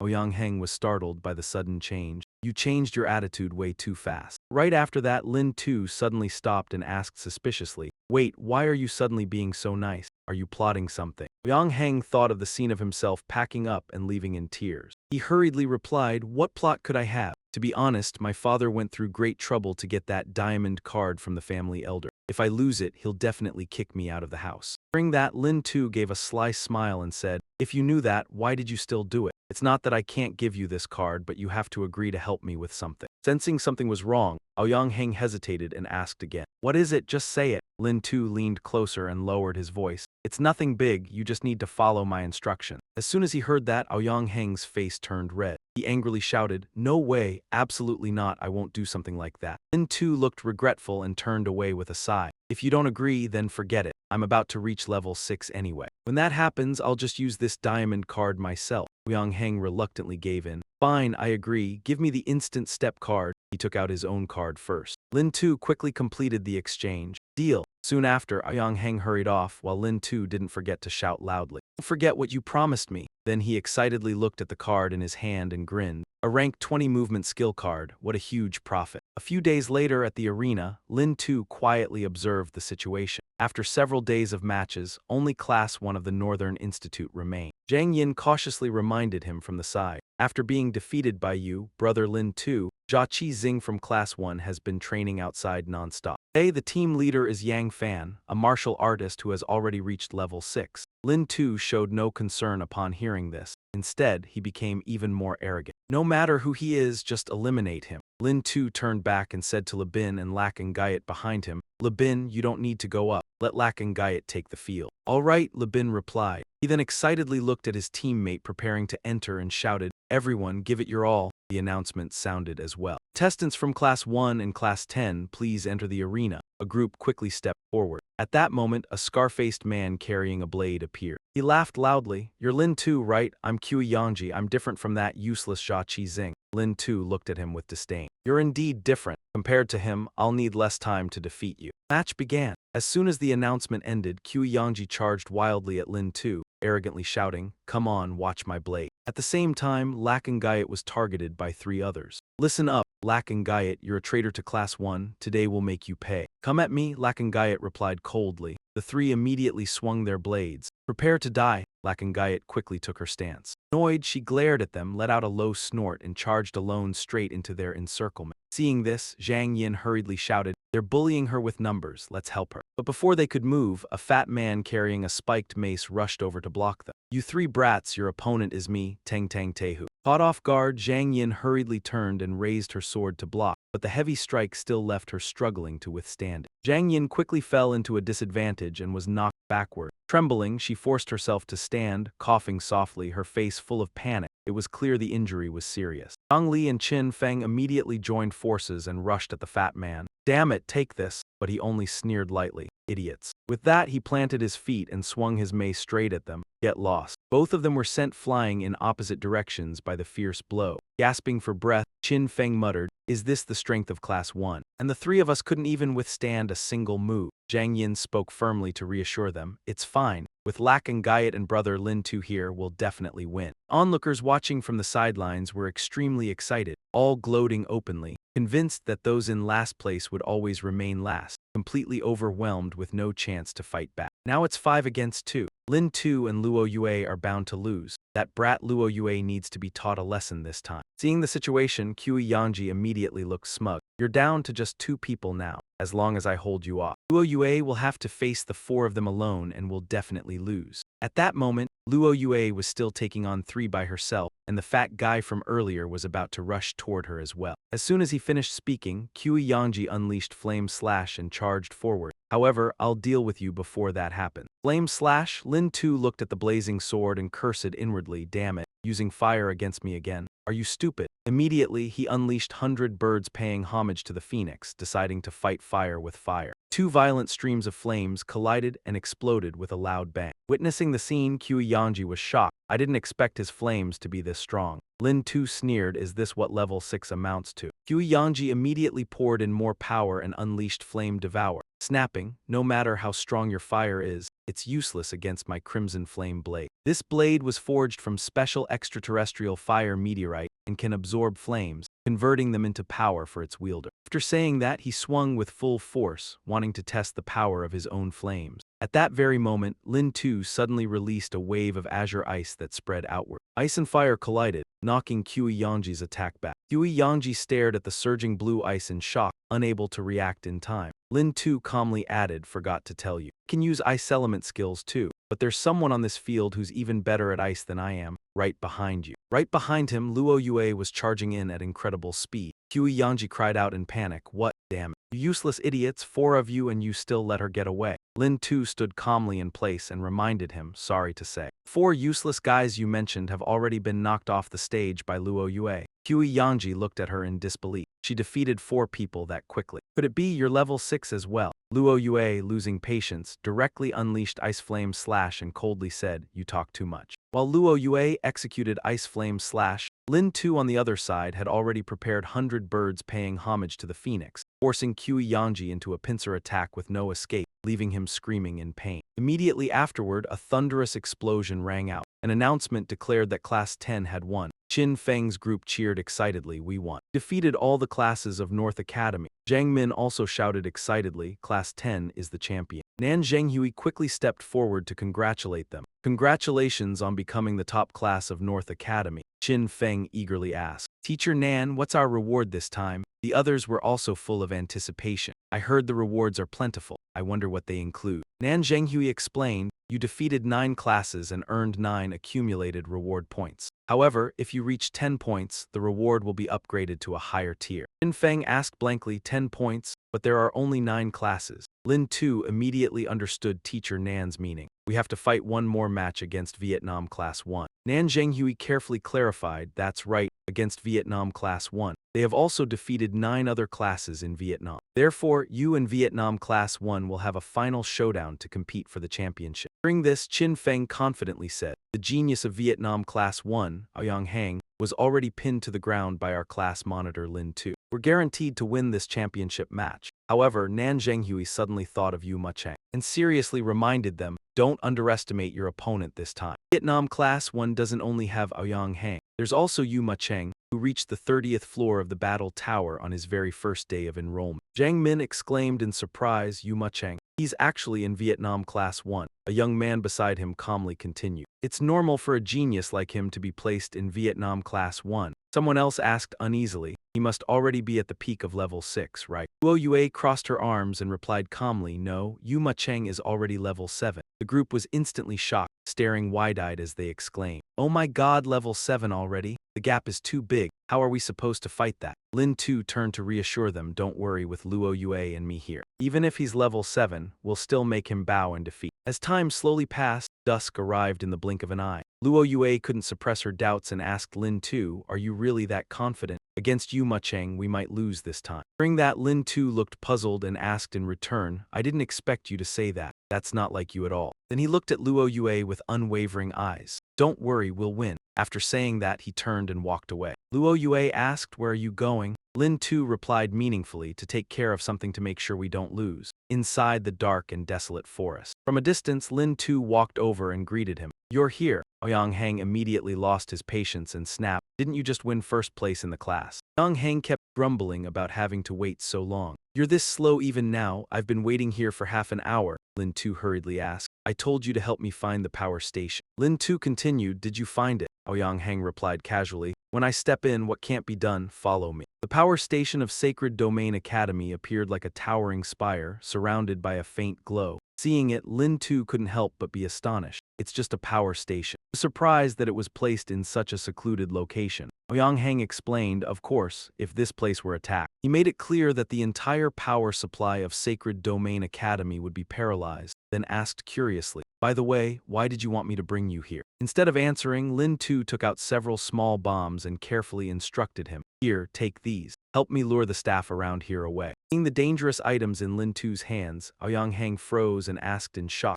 Ouyang Heng was startled by the sudden change. You changed your attitude way too fast. Right after that, Lin Tu suddenly stopped and asked suspiciously, wait, why are you suddenly being so nice? Are you plotting something? Ouyang Heng thought of the scene of himself packing up and leaving in tears. He hurriedly replied, what plot could I have? To be honest, my father went through great trouble to get that diamond card from the family elder. If I lose it, he'll definitely kick me out of the house. Hearing that, Lin Tu gave a sly smile and said, if you knew that, why did you still do it? It's not that I can't give you this card, but you have to agree to help me with something. Sensing something was wrong, Ouyang Heng hesitated and asked again. What is it? Just say it. Lin Tu leaned closer and lowered his voice. It's nothing big, you just need to follow my instruction. As soon as he heard that, Ouyang Heng's face turned red. He angrily shouted, no way, absolutely not, I won't do something like that. Lin Tu looked regretful and turned away with a sigh. If you don't agree, then forget it. I'm about to reach level 6 anyway. When that happens, I'll just use this diamond card myself. Ouyang Heng reluctantly gave in. Fine, I agree. Give me the instant step card. He took out his own card first. Lin Tu quickly completed the exchange. Deal. Soon after, Ouyang Heng hurried off, while Lin Tu didn't forget to shout loudly. Don't forget what you promised me. Then he excitedly looked at the card in his hand and grinned. A rank 20 movement skill card, what a huge profit. A few days later at the arena, Lin Tu quietly observed the situation. After several days of matches, only Class 1 of the Northern Institute remained. Zhang Yin cautiously reminded him from the side. After being defeated by you, brother Lin Tu, Jia Qi Xing from Class 1 has been training outside non-stop. Today, the team leader is Yang Fan, a martial artist who has already reached level 6. Lin Tu showed no concern upon hearing this. Instead, he became even more arrogant. No matter who he is, just eliminate him. Lin Tu turned back and said to Le Bin and Lac and Guyot behind him, Le Bin, you don't need to go up. Let Lac and Guyot take the field. All right, Le Bin replied. He then excitedly looked at his teammate preparing to enter and shouted, everyone, give it your all. The announcement sounded as well. Contestants from Class 1 and Class 10, please enter the arena. A group quickly stepped forward. At that moment, a scar-faced man carrying a blade appeared. He laughed loudly. You're Lin Tu, right? I'm Kui Yangji. I'm different from that useless Jia Qi Xing. Lin Tu looked at him with disdain. You're indeed different. Compared to him, I'll need less time to defeat you. Match began. As soon as the announcement ended, Kui Yangji charged wildly at Lin Tu, arrogantly shouting, come on, watch my blade. At the same time, Lac and Guyot was targeted by 3 others. Listen up, Lac and Guyot, you're a traitor to Class 1, today we'll make you pay. Come at me, Lac and Guyot replied coldly. The 3 immediately swung their blades. Prepare to die. Lac and Guyot quickly took her stance. Annoyed, she glared at them, let out a low snort, and charged alone straight into their encirclement. Seeing this, Zhang Yin hurriedly shouted, they're bullying her with numbers, let's help her. But before they could move, a fat man carrying a spiked mace rushed over to block them. You 3 brats, your opponent is me, Teng Teng Tehu. Caught off guard, Zhang Yin hurriedly turned and raised her sword to block, but the heavy strike still left her struggling to withstand it. Zhang Yin quickly fell into a disadvantage and was knocked backward. Trembling, she forced herself to stand, coughing softly, her face full of panic. It was clear the injury was serious. Zhang Li and Qin Feng immediately joined forces and rushed at the fat man. Damn it, take this. But he only sneered lightly. Idiots. With that, he planted his feet and swung his mace straight at them. Get lost. Both of them were sent flying in opposite directions by the fierce blow. Gasping for breath, Qin Feng muttered, is this the strength of Class 1? And the 3 of us couldn't even withstand a single move. Zhang Yin spoke firmly to reassure them. It's fine. With Lac and Guyot and brother Lin Tu here, we'll definitely win. Onlookers watching from the sidelines were extremely excited, all gloating openly, convinced that those in last place would always remain last, completely overwhelmed with no chance to fight back. Now it's 5 against 2. Lin Tu and Luo Yue are bound to lose. That brat Luo Yue needs to be taught a lesson this time. Seeing the situation, Kui Yangji immediately looked smug. You're down to just 2 people now, as long as I hold you off. Luo Yue will have to face the 4 of them alone and will definitely lose. At that moment, Luo Yue was still taking on 3 by herself, and the fat guy from earlier was about to rush toward her as well. As soon as he finished speaking, Kui Yangji unleashed Flame Slash and charged forward. However, I'll deal with you before that happens. Flame Slash, Lin too looked at the blazing sword and cursed inwardly, damn it, using fire against me again. Are you stupid? Immediately, he unleashed 100 birds paying homage to the phoenix, deciding to fight fire with fire. 2 violent streams of flames collided and exploded with a loud bang. Witnessing the scene, Kui Yangji was shocked. I didn't expect his flames to be this strong. Lin too sneered, is this what level 6 amounts to? Kui Yangji immediately poured in more power and unleashed Flame Devour, snapping, no matter how strong your fire is, it's useless against my Crimson Flame blade. This blade was forged from special extraterrestrial fire meteorite and can absorb flames, converting them into power for its wielder. After saying that, he swung with full force, wanting to test the power of his own flames. At that very moment, Lin too suddenly released a wave of azure ice that spread outward. Ice and fire collided, knocking Kui Yangji's attack back. Kui Yangji stared at the surging blue ice in shock, unable to react in time. Lin too calmly added, forgot to tell you. You can use ice element skills too, but there's someone on this field who's even better at ice than I am, right behind you. Right behind him, Luo Yue was charging in at incredible speed. Kui Yangji cried out in panic, what, damn it. You useless idiots, 4 of you and you still let her get away. Lin too stood calmly in place and reminded him, sorry to say. 4 useless guys you mentioned have already been knocked off the stage by Luo Yue. Kui Yangji looked at her in disbelief. She defeated 4 people that quickly. Could it be you're level 6 as well? Luo Yue, losing patience, directly unleashed Ice Flame Slash and coldly said, you talk too much. While Luo Yue executed Ice Flame Slash, Lin too on the other side had already prepared 100 birds paying homage to the phoenix, forcing Kui Yangji into a pincer attack with no escape, leaving him screaming in pain. Immediately afterward, a thunderous explosion rang out. An announcement declared that Class 10 had won. Qin Feng's group cheered excitedly, we won. Defeated all the classes of North Academy. Zhang Min also shouted excitedly, Class 10 is the champion. Nan Zhenghui quickly stepped forward to congratulate them. Congratulations on becoming the top class of North Academy. Qin Feng eagerly asked. Teacher Nan, what's our reward this time? The others were also full of anticipation. I heard the rewards are plentiful. I wonder what they include. Nan Zhenghui explained, you defeated 9 classes and earned 9 accumulated reward points. However, if you reach 10 points, the reward will be upgraded to a higher tier. Qin Feng asked blankly, 10 points, but there are only 9 classes. Lin too immediately understood Teacher Nan's meaning. We have to fight one more match against Vietnam Class 1. Nan Zhenghui carefully clarified, that's right, against Vietnam Class 1. They have also defeated 9 other classes in Vietnam. Therefore, you and Vietnam Class 1 will have a final showdown to compete for the championship. During this, Qin Feng confidently said, the genius of Vietnam Class 1, Aoyang Hang, was already pinned to the ground by our class monitor Lin too. We're guaranteed to win this championship match. However, Nan Zhenghui suddenly thought of Yu Macheng and seriously reminded them, don't underestimate your opponent this time. Vietnam Class 1 doesn't only have Aoyang Hang. There's also Yu Macheng, who reached the 30th floor of the battle tower on his very first day of enrollment. Zhang Min exclaimed in surprise, Yu Macheng. He's actually in Vietnam Class 1. A young man beside him calmly continued. It's normal for a genius like him to be placed in Vietnam Class 1. Someone else asked uneasily, he must already be at the peak of level 6, right? Luo Yue crossed her arms and replied calmly, no, Yu Macheng is already level 7. The group was instantly shocked, staring wide-eyed as they exclaimed, oh my god, level 7 already? The gap is too big. How are we supposed to fight that? Lin too turned to reassure them, don't worry with Luo Yue and me here. Even if he's level 7, we'll still make him bow in defeat. As time slowly passed, dusk arrived in the blink of an eye. Luo Yue couldn't suppress her doubts and asked Lin too, are you really that confident? Against Yu Macheng, we might lose this time. Hearing that, Lin too looked puzzled and asked in return, I didn't expect you to say that. That's not like you at all. Then he looked at Luo Yue with unwavering eyes. Don't worry, we'll win. After saying that, he turned and walked away. Luo Yue asked, where are you going? Lin too replied meaningfully, to take care of something to make sure we don't lose. Inside the dark and desolate forest. From a distance, Lin too walked over and greeted him. You're here. Ouyang Hang immediately lost his patience and snapped, didn't you just win first place in the class? Ouyang Hang kept grumbling about having to wait so long. You're this slow even now. I've been waiting here for half an hour, Lin Tu hurriedly asked. I told you to help me find the power station. Lin Tu continued, did you find it? Ouyang Hang replied casually. When I step in, what can't be done, follow me. The power station of Sacred Domain Academy appeared like a towering spire, surrounded by a faint glow. Seeing it, Lin Tu couldn't help but be astonished. It's just a power station. He was surprised that it was placed in such a secluded location. Ouyang Hang explained, of course, if this place were attacked. He made it clear that the entire power supply of Sacred Domain Academy would be paralyzed, then asked curiously, by the way, why did you want me to bring you here? Instead of answering, Lin Tu took out several small bombs and carefully instructed him. Here, take these. Help me lure the staff around here away. Seeing the dangerous items in Lin Tu's hands, Ouyang Hang froze and asked in shock,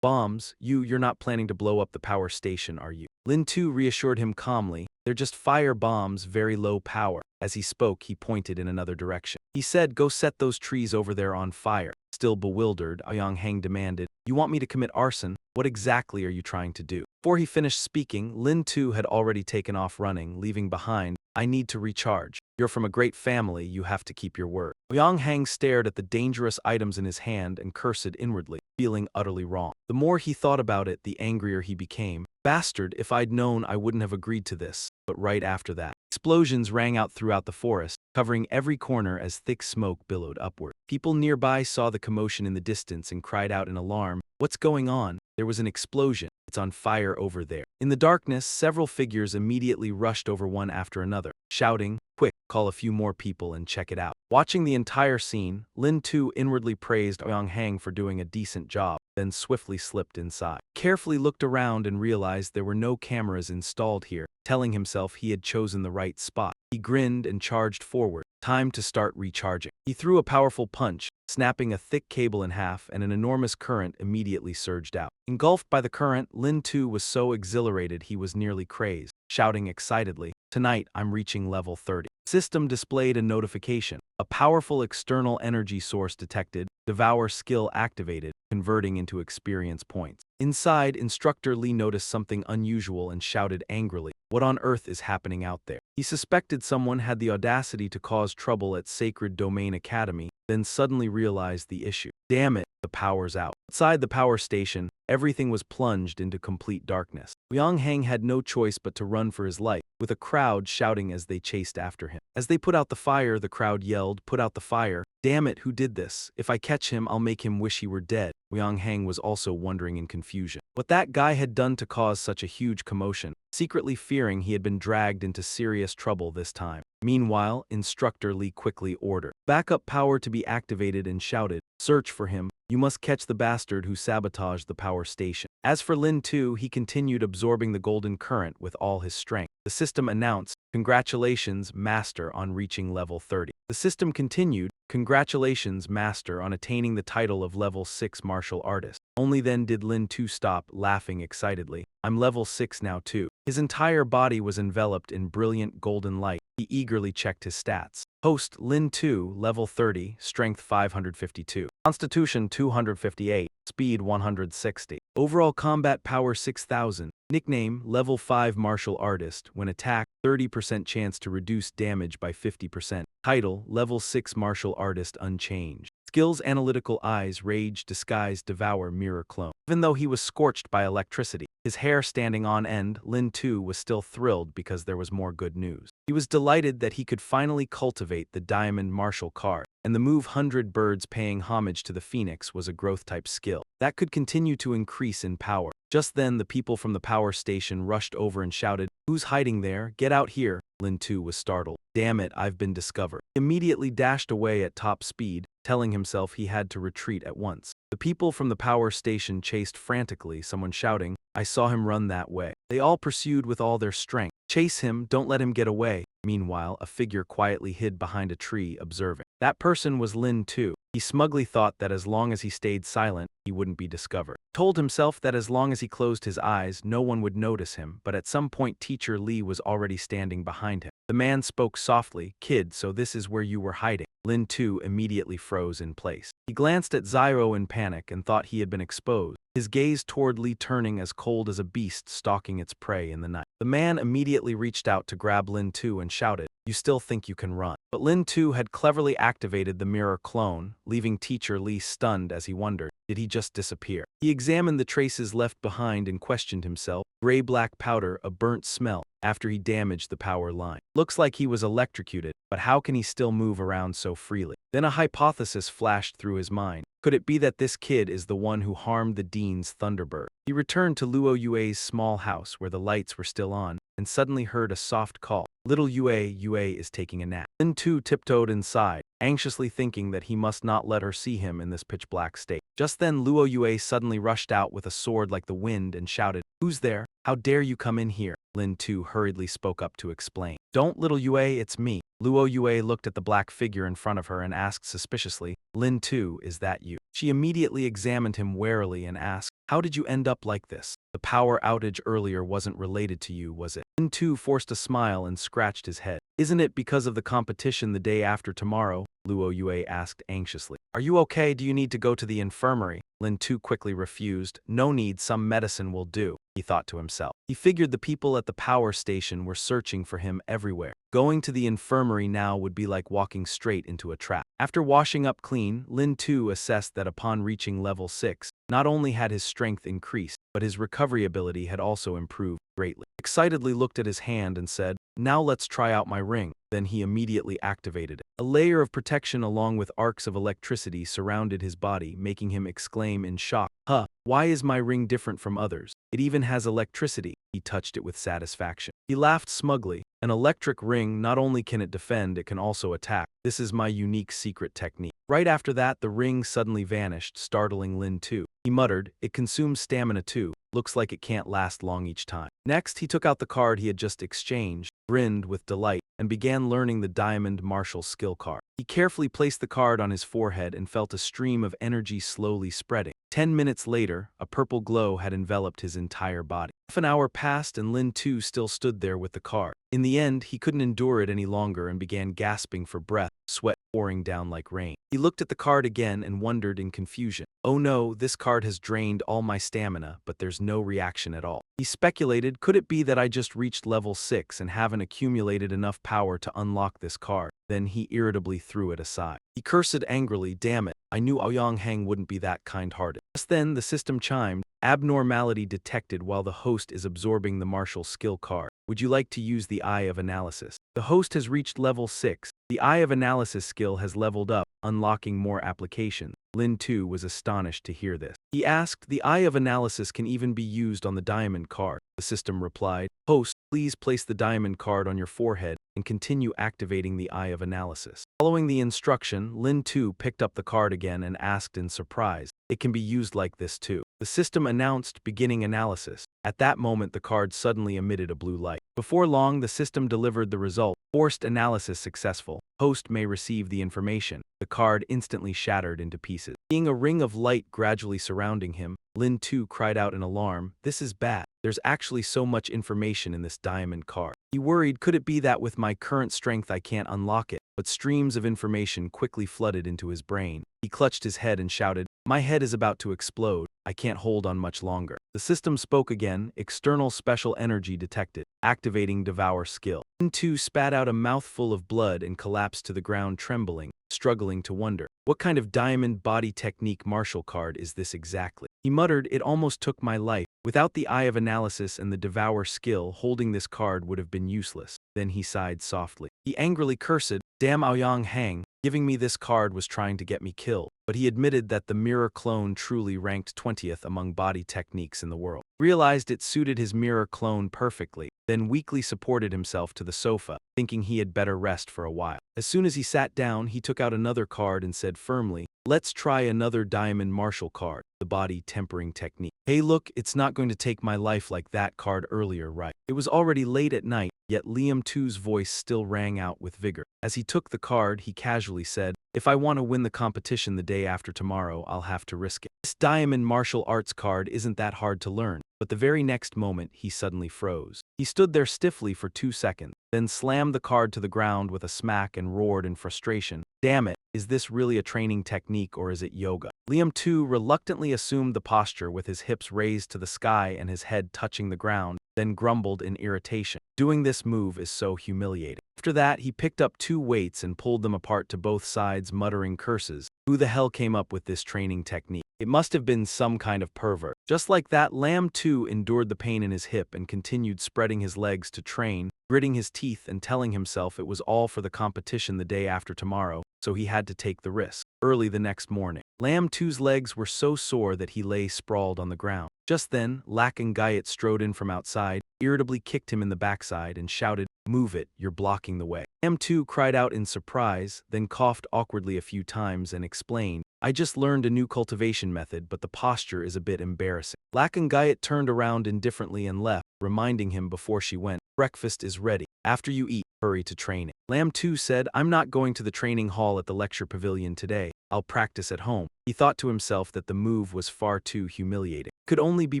bombs? You're not planning to blow up the power station, are you? Lin Tu reassured him calmly, they're just fire bombs, very low power. As he spoke, he pointed in another direction. He said, go set those trees over there on fire. Still bewildered, Ouyang Hang demanded, you want me to commit arson? What exactly are you trying to do? Before he finished speaking, Lin Tu had already taken off running, leaving behind, I need to recharge. You're from a great family, you have to keep your word. Ouyang Hang stared at the dangerous items in his hand and cursed inwardly, feeling utterly wrong. The more he thought about it, the angrier he became. Bastard, if I'd known, I wouldn't have agreed to this. But right after that, explosions rang out throughout the forest, covering every corner as thick smoke billowed upward. People nearby saw the commotion in the distance and cried out in alarm, what's going on? There was an explosion. It's on fire over there. In the darkness, several figures immediately rushed over one after another, shouting, quick, call a few more people and check it out. Watching the entire scene, Lin Tu inwardly praised Ouyang Hang for doing a decent job, then swiftly slipped inside. Carefully looked around and realized there were no cameras installed here, telling himself he had chosen the right spot. He grinned and charged forward. Time to start recharging. He threw a powerful punch, snapping a thick cable in half, and an enormous current immediately surged out. Engulfed by the current, Lin Tu was so exhilarated he was nearly crazed, shouting excitedly, tonight I'm reaching level 30. System displayed a notification. A powerful external energy source detected, Devour skill activated, converting into experience points. Inside, Instructor Lee noticed something unusual and shouted angrily, what on earth is happening out there? He suspected someone had the audacity to cause trouble at Sacred Domain Academy, then suddenly realized the issue. Damn it, the power's out. Outside the power station, everything was plunged into complete darkness. Ouyang Hang had no choice but to run for his life, with a crowd shouting as they chased after him. As they put out the fire, the crowd yelled, put out the fire. Damn it, who did this? If I catch him, I'll make him wish he were dead. Ouyang Hang was also wondering in confusion what that guy had done to cause such a huge commotion, secretly fearing he had been dragged into serious trouble this time. Meanwhile, Instructor Lee quickly ordered backup power to be activated and shouted, search for him. You must catch the bastard who sabotaged the power station. As for Lin Tu, he continued absorbing the golden current with all his strength. The system announced, congratulations, Master, on reaching level 30. The system continued, congratulations, Master, on attaining the title of level 6 martial artist. Only then did Lin Tu stop, laughing excitedly. I'm level 6 now too. His entire body was enveloped in brilliant golden light. He eagerly checked his stats. Host Lin Tu, level 30, strength 552, constitution 258, speed 160, overall combat power 6000, nickname level 5 martial artist, when attacked 30% chance to reduce damage by 50%, title level 6 martial artist unchanged. Skills analytical eyes, rage, disguise, devour, mirror, clone. Even though he was scorched by electricity, his hair standing on end, Lin Tu was still thrilled because there was more good news. He was delighted that he could finally cultivate the diamond martial card, and the move 100 birds paying homage to the phoenix was a growth type skill that could continue to increase in power. Just then the people from the power station rushed over and shouted, who's hiding there? Get out here. Lin Tu was startled. Damn it, I've been discovered. He immediately dashed away at top speed, telling himself he had to retreat at once. The people from the power station chased frantically, someone shouting, I saw him run that way. They all pursued with all their strength. Chase him, don't let him get away. Meanwhile, a figure quietly hid behind a tree, observing. That person was Lin Tu. He smugly thought that as long as he stayed silent, he wouldn't be discovered. Told himself that as long as he closed his eyes, no one would notice him, but at some point Teacher Lee was already standing behind him. The man spoke softly, kid, so this is where you were hiding. Lin Tu immediately froze in place. He glanced at Zyro in panic and thought he had been exposed. his gaze toward Lee turning as cold as a beast stalking its prey in the night. The man immediately reached out to grab Lin Tu and shouted, "You still think you can run?" But Lin Tu had cleverly activated the mirror clone, leaving teacher Lee stunned as he wondered, did he just disappear? He examined the traces left behind and questioned himself. Gray-black powder, a burnt smell, after he damaged the power line. Looks like he was electrocuted, but how can he still move around so freely? Then a hypothesis flashed through his mind. Could it be that this kid is the one who harmed the Dean's Thunderbird? He returned to Luo Yue's small house where the lights were still on, and suddenly heard a soft call. Little Yue is taking a nap. Lin Tu tiptoed inside, anxiously thinking that he must not let her see him in this pitch-black state. Just then Luo Yue suddenly rushed out with a sword like the wind and shouted, "Who's there? How dare you come in here?" Lin Tu hurriedly spoke up to explain. "Don't, little Yue, it's me." Luo Yue looked at the black figure in front of her and asked suspiciously, "Lin Tu, is that you?" She immediately examined him warily and asked, "How did you end up like this? The power outage earlier wasn't related to you, was it?" Lin Tu forced a smile and scratched his head. "Isn't it because of the competition the day after tomorrow?" Luo Yue asked anxiously. "Are you okay? Do you need to go to the infirmary?" Lin Tu quickly refused. "No need, some medicine will do," he thought to himself. He figured the people at the power station were searching for him everywhere. Going to the infirmary now would be like walking straight into a trap. After washing up clean, Lin Tu assessed that upon reaching level 6, not only had his strength increased, but his recovery ability had also improved greatly. Excitedly looked at his hand and said, "Now let's try out my ring." Then he immediately activated it. A layer of protection along with arcs of electricity surrounded his body, making him exclaim in shock, "Huh, why is my ring different from others? It even has electricity." He touched it with satisfaction. He laughed smugly. "An electric ring, not only can it defend, it can also attack. This is my unique secret technique." Right after that, the ring suddenly vanished, startling Lin Tu. He muttered, "It consumes stamina too. Looks like it can't last long each time." Next, he took out the card he had just exchanged, grinned with delight, and began learning the diamond martial skill card. He carefully placed the card on his forehead and felt a stream of energy slowly spreading. 10 minutes later, a purple glow had enveloped his entire body. Half an hour passed and Lin Tu still stood there with the card. In the end, he couldn't endure it any longer and began gasping for breath, sweat pouring down like rain. He looked at the card again and wondered in confusion. "Oh no, this card has drained all my stamina, but there's no reaction at all." He speculated, could it be that I just reached level 6 and haven't accumulated enough power to unlock this card? Then he irritably threw it aside. He cursed angrily, "Damn it, I knew Aoyang Heng wouldn't be that kind-hearted." Just then the system chimed, "Abnormality detected while the host is absorbing the martial skill card. Would you like to use the Eye of Analysis?" The host has reached level 6. The Eye of Analysis skill has leveled up, unlocking more applications. Lin Tu was astonished to hear this. He asked, "The Eye of Analysis can even be used on the diamond card." The system replied, "Host, please place the diamond card on your forehead and continue activating the Eye of Analysis." Following the instruction, Lin Tu picked up the card again and asked in surprise, "It can be used like this too." The system announced, "Beginning analysis." At that moment the card suddenly emitted a blue light. Before long the system delivered the result. Forced analysis successful. Host may receive the information. The card instantly shattered into pieces. Seeing a ring of light gradually surrounding him, Lin Tu cried out in alarm, "This is bad. There's actually so much information in this diamond card." He worried, could it be that with my current strength I can't unlock it? But streams of information quickly flooded into his brain. He clutched his head and shouted, "My head is about to explode. I can't hold on much longer." The system spoke again, "External special energy detected. Activating Devour skill." Lin Tu spat out a mouthful of blood and collapsed to the ground trembling, struggling to wonder. What kind of diamond body technique martial card is this exactly? He muttered, "It almost took my life. Without the Eye of Analysis and the Devour skill, holding this card would have been useless." Then he sighed softly. He angrily cursed, "Damn Aoyang Heng, giving me this card was trying to get me killed." But he admitted that the mirror clone truly ranked 20th among body techniques in the world. Realized it suited his mirror clone perfectly, then weakly supported himself to the sofa, thinking he had better rest for a while. As soon as he sat down, he took out another card and said firmly, "Let's try another diamond martial card, the body tempering technique." "Hey look, it's not going to take my life like that card earlier, right?" It was already late at night, yet Liam Tu's voice still rang out with vigor. As he took the card, he casually said, "If I want to win the competition the day after tomorrow, I'll have to risk it." This diamond martial arts card isn't that hard to learn. But the very next moment, he suddenly froze. He stood there stiffly for 2 seconds, then slammed the card to the ground with a smack and roared in frustration, Damn it, is this really a training technique or is it yoga? Liam too reluctantly assumed the posture with his hips raised to the sky and his head touching the ground, then grumbled in irritation. Doing this move is so humiliating. After that, he picked up 2 weights and pulled them apart to both sides, muttering curses. Who the hell came up with this training technique? It must have been some kind of pervert. Just like that, Lamb too endured the pain in his hip and continued spreading his legs to train, gritting his teeth and telling himself it was all for the competition the day after tomorrow, so he had to take the risk. Early the next morning, Lamb too's legs were so sore that he lay sprawled on the ground. Just then, Lakangayat strode in from outside, irritably kicked him in the backside and shouted, "Move it, you're blocking the way." Lamb too cried out in surprise, then coughed awkwardly a few times and explained, "I just learned a new cultivation method, but the posture is a bit embarrassing." Lakangayat turned around indifferently and left, reminding him before she went, "Breakfast is ready. After you eat, hurry to training." Lamb too said, "I'm not going to the training hall at the lecture pavilion today. I'll practice at home." He thought to himself that the move was far too humiliating. Could only be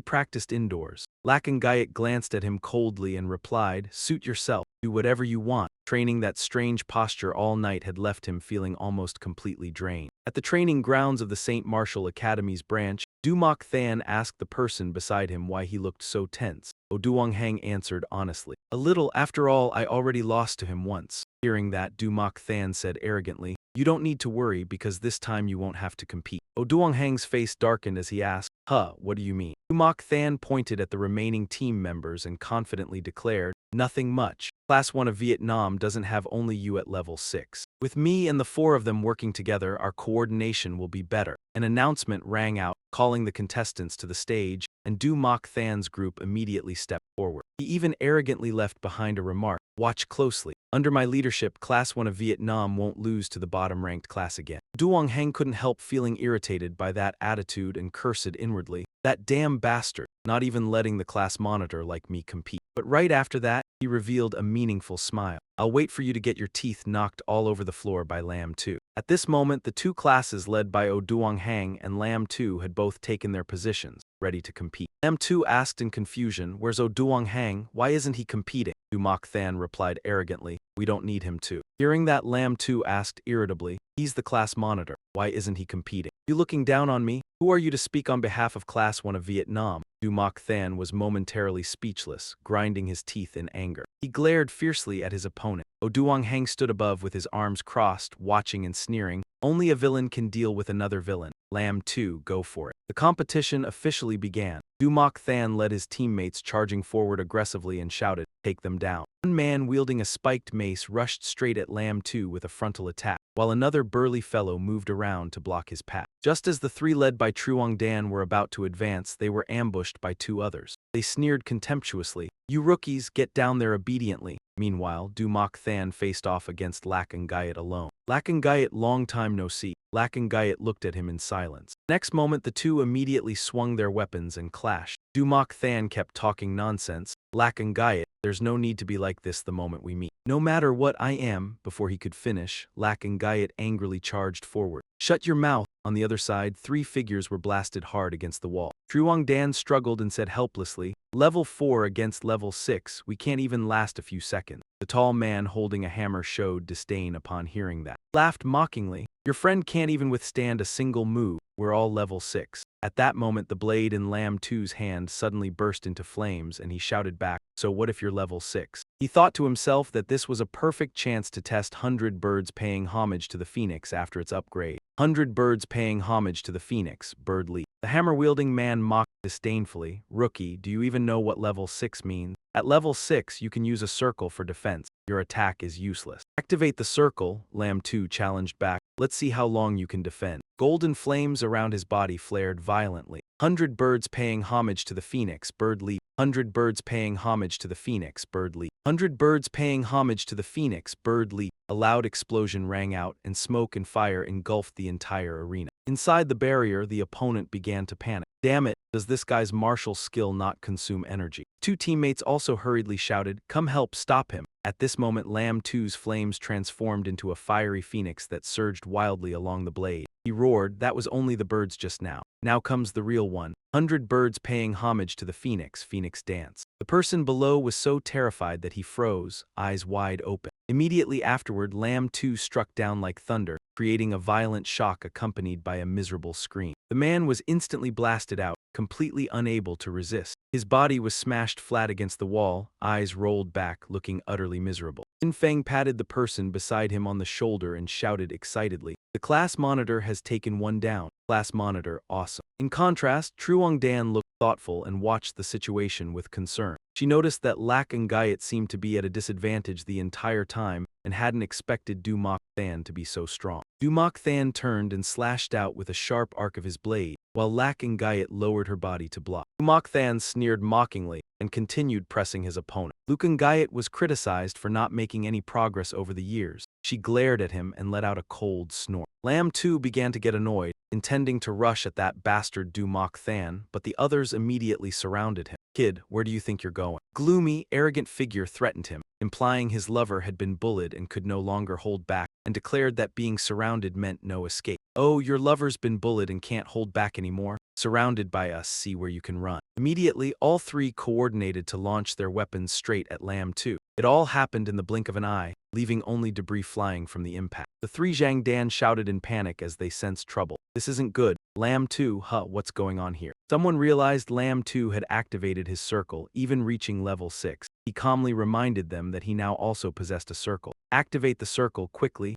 practiced indoors. Lakangayat glanced at him coldly and replied, "Suit yourself. Do whatever you want." Training that strange posture all night had left him feeling almost completely drained. At the training grounds of the St. Martial Academy's branch, Dumak Than asked the person beside him why he looked so tense. Oduanghang answered honestly, "A little, after all, I already lost to him once." Hearing that, Dumak Than said arrogantly, "You don't need to worry because this time you won't have to compete." Oduanghang's face darkened as he asked, what do you mean?" Dumak Than pointed at the remaining team members and confidently declared, "Nothing much. Class 1 of Vietnam doesn't have only you at level 6. With me and the 4 of them working together, our coordination will be better." An announcement rang out, calling the contestants to the stage, and Dumak Than's group immediately stepped forward. He even arrogantly left behind a remark, "Watch closely. Under my leadership, Class 1 of Vietnam won't lose to the bottom-ranked class again." Duong Heng couldn't help feeling irritated by that attitude and cursed inwardly, "That damn bastard, not even letting the class monitor like me compete." But right after that, he revealed a meaningful smile. "I'll wait for you to get your teeth knocked all over the floor by Lam 2. At this moment, the 2 classes led by Oduong Hang and Lam 2 had both taken their positions, ready to compete. Lam 2 asked in confusion, "Where's Oduong Hang? Why isn't he competing?" Dumak Than replied arrogantly, "We don't need him to." Hearing that, Lam 2 asked irritably, "He's the class monitor. Why isn't he competing? You looking down on me? Who are you to speak on behalf of Class 1 of Vietnam?" Dumak Than was momentarily speechless, grinding his teeth in anger. He glared fiercely at his opponent. Oduong Hang stood above with his arms crossed, watching and sneering. "Only a villain can deal with another villain. Lam 2, go for it." The competition officially began. Dumak Than led his teammates charging forward aggressively and shouted, "Take them down." One man wielding a spiked mace rushed straight at Lam 2 with a frontal attack, while another burly fellow moved around to block his path. Just as the 3 led by Truong Dan were about to advance, they were ambushed by 2 others. They sneered contemptuously, "You rookies, get down there obediently." Meanwhile, Dumak Than faced off against Lakangayat alone. Lakangayat, long time no see. Lakangayat looked at him in silence. Next moment, the 2 immediately swung their weapons and clashed. Dumak Than kept talking nonsense. "Lakangayat, there's no need to be like this the moment we meet." "No matter what I am," before he could finish, Lakangayat angrily charged forward. "Shut your mouth." On the other side, 3 figures were blasted hard against the wall. Truong Dan struggled and said helplessly, "Level 4 against level 6, we can't even last a few seconds." The tall man holding a hammer showed disdain upon hearing that. He laughed mockingly, "Your friend can't even withstand a single move. We're all level 6. At that moment, the blade in Lam 2's hand suddenly burst into flames and he shouted back, "So what if you're level 6? He thought to himself that this was a perfect chance to test 100 birds paying homage to the phoenix after its upgrade. 100 birds paying homage to the phoenix, bird leap. The hammer-wielding man mocked disdainfully, "Rookie, do you even know what level 6 means? At level 6, you can use a circle for defense. Your attack is useless." "Activate the circle," Lam 2 challenged back. "Let's see how long you can defend." Golden flames around his body flared violently. 100 birds paying homage to the phoenix, bird leap. 100 birds paying homage to the phoenix, bird leap. 100 birds paying homage to the phoenix, bird leap. A loud explosion rang out, and smoke and fire engulfed the entire arena. Inside the barrier, the opponent began to panic. "Damn it, does this guy's martial skill not consume energy?" 2 teammates also hurriedly shouted, "Come help, stop him." At this moment, Lam 2's flames transformed into a fiery phoenix that surged wildly along the blade. He roared, "That was only the birds just now. Now comes the real one. 100 birds paying homage to the phoenix, phoenix dance." The person below was so terrified that he froze, eyes wide open. Immediately afterward, Lam 2 struck down like thunder, creating a violent shock accompanied by a miserable scream. The man was instantly blasted out, completely unable to resist. His body was smashed flat against the wall, eyes rolled back, looking utterly miserable. Lin Feng patted the person beside him on the shoulder and shouted excitedly, "The class monitor has taken one down. Class monitor, awesome." In contrast, Truong Dan looked thoughtful and watched the situation with concern. She noticed that Lak and Guyot seemed to be at a disadvantage the entire time and hadn't expected Du Mok Than to be so strong. Du Mok Than turned and slashed out with a sharp arc of his blade, while Lak and Guyot lowered her body to block. Du Mok Than sneered mockingly and continued pressing his opponent. Lucan Guyot was criticized for not making any progress over the years. She glared at him and let out a cold snort. Lam too began to get annoyed, intending to rush at that bastard Du Mok Than, but the others immediately surrounded him. "Kid, where do you think you're going?" Gloomy, arrogant figure threatened him, implying his lover had been bullied and could no longer hold back, and declared that being surrounded meant no escape. "Oh, your lover's been bullied and can't hold back anymore? Surrounded by us, see where you can run." Immediately, all three coordinated to launch their weapons straight at Lam 2. It all happened in the blink of an eye, leaving only debris flying from the impact. The three Zhang Dan shouted in panic as they sensed trouble. "This isn't good. Lam 2, what's going on here?" Someone realized Lam 2 had activated his circle, even reaching level 6. He calmly reminded them that he now also possessed a circle. "Activate the circle quickly.